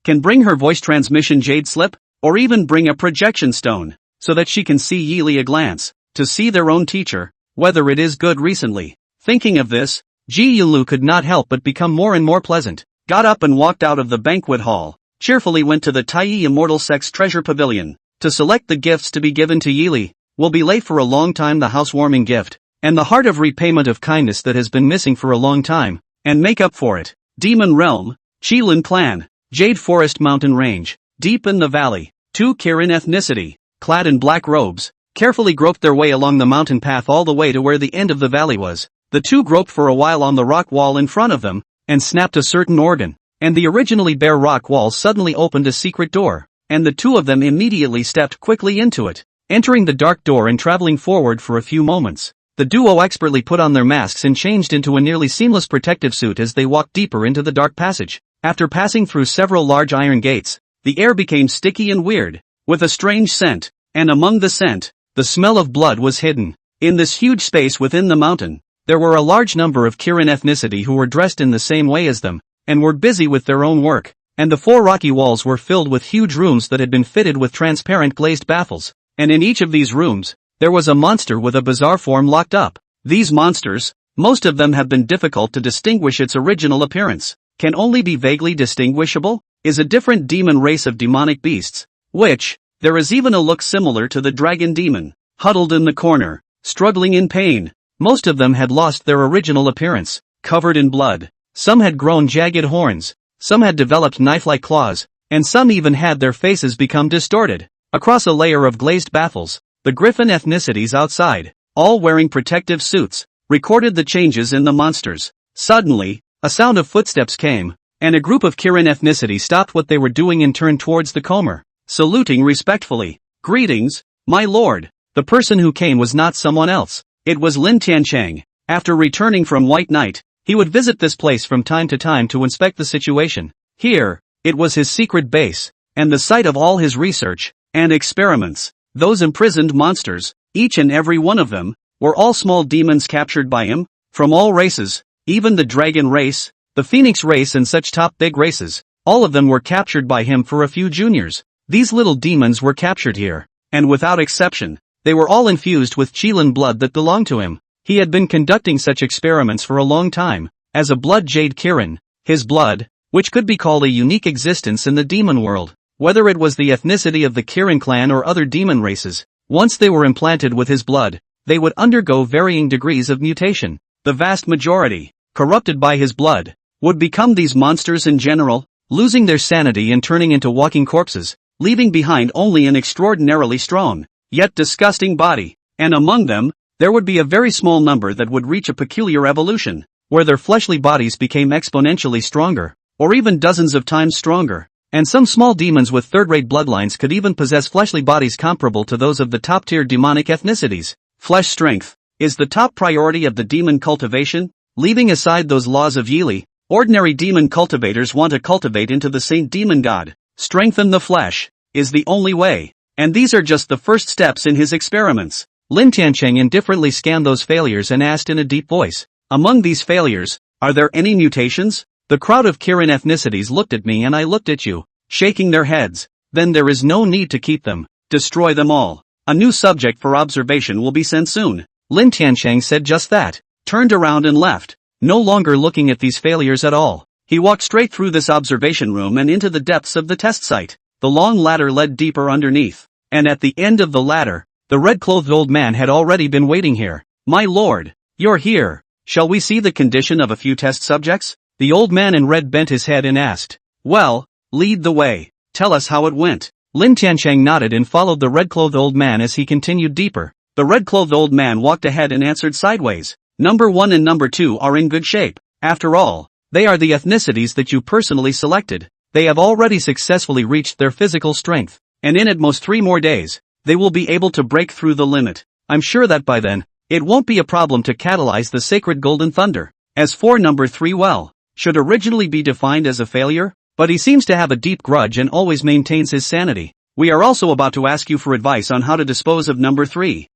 can bring her voice transmission jade slip, or even bring a projection stone, so that she can see Yili a glance, to see their own teacher, whether it is good recently. Thinking of this, Ji Yunlu could not help but become more and more pleasant, got up and walked out of the banquet hall, cheerfully went to the Taiyi Immortal Sex Treasure Pavilion, to select the gifts to be given to Yili. Will be late for a long time, the housewarming gift, and the heart of repayment of kindness that has been missing for a long time, and make up for it. Demon Realm, Qilin Clan, Jade Forest Mountain Range, deep in the valley, two Kirin ethnicity, clad in black robes, carefully groped their way along the mountain path all the way to where the end of the valley was. The two groped for a while on the rock wall in front of them, and snapped a certain organ, and the originally bare rock wall suddenly opened a secret door, and the two of them immediately stepped quickly into it, entering the dark door and traveling forward for a few moments. The duo expertly put on their masks and changed into a nearly seamless protective suit as they walked deeper into the dark passage. After passing through several large iron gates, the air became sticky and weird, with a strange scent, and among the scent, the smell of blood was hidden. In this huge space within the mountain, there were a large number of Kirin ethnicity who were dressed in the same way as them, and were busy with their own work, and the four rocky walls were filled with huge rooms that had been fitted with transparent glazed baffles, and in each of these rooms, there was a monster with a bizarre form locked up. These monsters, most of them have been difficult to distinguish its original appearance, can only be vaguely distinguishable, is a different demon race of demonic beasts, which, there is even a look similar to the dragon demon, huddled in the corner, struggling in pain. Most of them had lost their original appearance, covered in blood. Some had grown jagged horns, some had developed knife-like claws, and some even had their faces become distorted. Across a layer of glazed baffles, the Griffin ethnicities outside, all wearing protective suits, recorded the changes in the monsters. Suddenly, a sound of footsteps came, and a group of Kirin ethnicity stopped what they were doing and turned towards the comer, saluting respectfully. Greetings, my lord. The person who came was not someone else. It was Lin Tianchang. After returning from White Night, he would visit this place from time to time to inspect the situation. Here, it was his secret base, and the site of all his research and experiments. Those imprisoned monsters, each and every one of them, were all small demons captured by him, from all races, even the dragon race, the phoenix race and such top big races. All of them were captured by him for a few juniors. These little demons were captured here, and without exception, they were all infused with Qilin blood that belonged to him. He had been conducting such experiments for a long time, as a blood jade Kirin. His blood, which could be called a unique existence in the demon world, whether it was the ethnicity of the Kirin clan or other demon races, once they were implanted with his blood, they would undergo varying degrees of mutation. The vast majority, corrupted by his blood, would become these monsters in general, losing their sanity and turning into walking corpses, leaving behind only an extraordinarily strong, yet disgusting body, and among them, there would be a very small number that would reach a peculiar evolution, where their fleshly bodies became exponentially stronger, or even dozens of times stronger, and some small demons with third-rate bloodlines could even possess fleshly bodies comparable to those of the top-tier demonic ethnicities. Flesh strength is the top priority of the demon cultivation. Leaving aside those laws of Yili, ordinary demon cultivators want to cultivate into the saint demon god. Strengthen the flesh is the only way, and these are just the first steps in his experiments. Lin Tiancheng indifferently scanned those failures and asked in a deep voice, among these failures, are there any mutations? The crowd of Kirin ethnicities looked at me and I looked at you, shaking their heads. Then there is no need to keep them. Destroy them all. A new subject for observation will be sent soon. Lin Tiancheng said just that, turned around and left, no longer looking at these failures at all. He walked straight through this observation room and into the depths of the test site. The long ladder led deeper underneath, and at the end of the ladder, the red-clothed old man had already been waiting here. My lord, you're here. Shall we see the condition of a few test subjects? The old man in red bent his head and asked. Well, lead the way. Tell us how it went. Lin Tiancheng nodded and followed the red-clothed old man as he continued deeper. The red-clothed old man walked ahead and answered sideways. Number 1 and number 2 are in good shape. After all, they are the ethnicities that you personally selected. They have already successfully reached their physical strength, and in at most 3 more days, they will be able to break through the limit. I'm sure that by then, it won't be a problem to catalyze the sacred golden thunder. As for number 3, well, should originally be defined as a failure, but he seems to have a deep grudge and always maintains his sanity. We are also about to ask you for advice on how to dispose of number 3.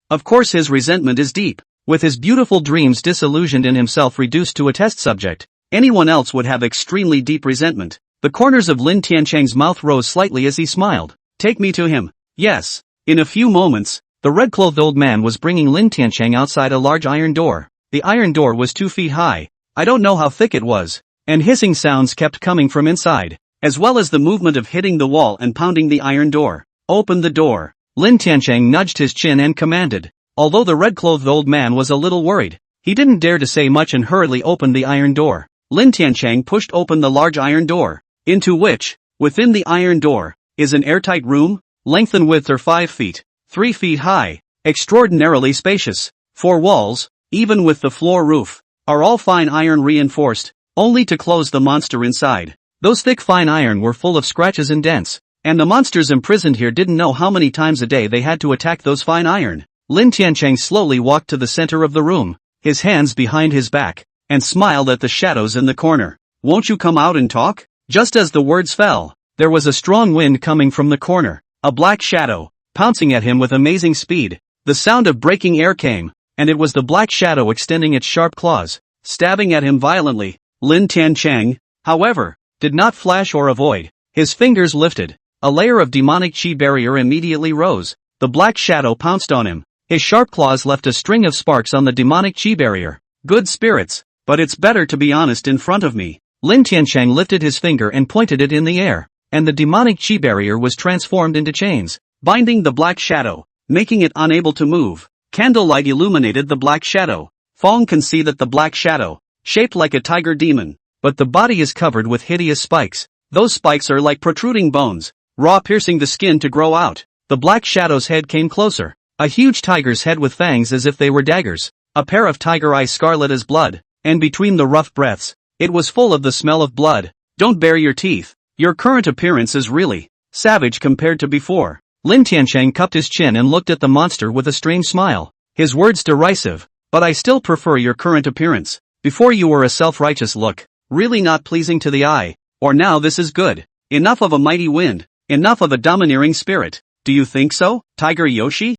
Of course his resentment is deep. With his beautiful dreams disillusioned and himself reduced to a test subject, anyone else would have extremely deep resentment. The corners of Lin Tiancheng's mouth rose slightly as he smiled. Take me to him. Yes. In a few moments, the red-clothed old man was bringing Lin Tiancheng outside a large iron door. The iron door was 2 feet high. I don't know how thick it was. And hissing sounds kept coming from inside, as well as the movement of hitting the wall and pounding the iron door. Open the door. Lin Tiancheng nudged his chin and commanded. Although the red-clothed old man was a little worried, he didn't dare to say much and hurriedly opened the iron door. Lin Tiancheng pushed open the large iron door, into which, within the iron door, is an airtight room. Length and width are 5 feet, 3 feet high, extraordinarily spacious. 4 walls, even with the floor roof, are all fine iron reinforced, only to close the monster inside. Those thick fine iron were full of scratches and dents, and the monsters imprisoned here didn't know how many times a day they had to attack those fine iron. Lin Tiancheng slowly walked to the center of the room, his hands behind his back, and smiled at the shadows in the corner. Won't you come out and talk? Just as the words fell, there was a strong wind coming from the corner, a black shadow, pouncing at him with amazing speed. The sound of breaking air came, and it was the black shadow extending its sharp claws, stabbing at him violently. Lin Tiancheng, however, did not flash or avoid. His fingers lifted. A layer of demonic chi barrier immediately rose. The black shadow pounced on him. His sharp claws left a string of sparks on the demonic chi barrier. Good spirits, but it's better to be honest in front of me. Lin Tiancheng lifted his finger and pointed it in the air, and the demonic chi barrier was transformed into chains, binding the black shadow, making it unable to move. Candlelight illuminated the black shadow. Fong can see that the black shadow, shaped like a tiger demon, but the body is covered with hideous spikes. Those spikes are like protruding bones, raw piercing the skin to grow out. The black shadow's head came closer. A huge tiger's head with fangs as if they were daggers. A pair of tiger eyes scarlet as blood, and between the rough breaths, it was full of the smell of blood. Don't bare your teeth. Your current appearance is really savage compared to before. Lin Tiancheng cupped his chin and looked at the monster with a strange smile. His words derisive, but I still prefer your current appearance. Before you were a self-righteous look, really not pleasing to the eye, or now this is good. Enough of a mighty wind, enough of a domineering spirit. Do you think so, Tiger Yoshi?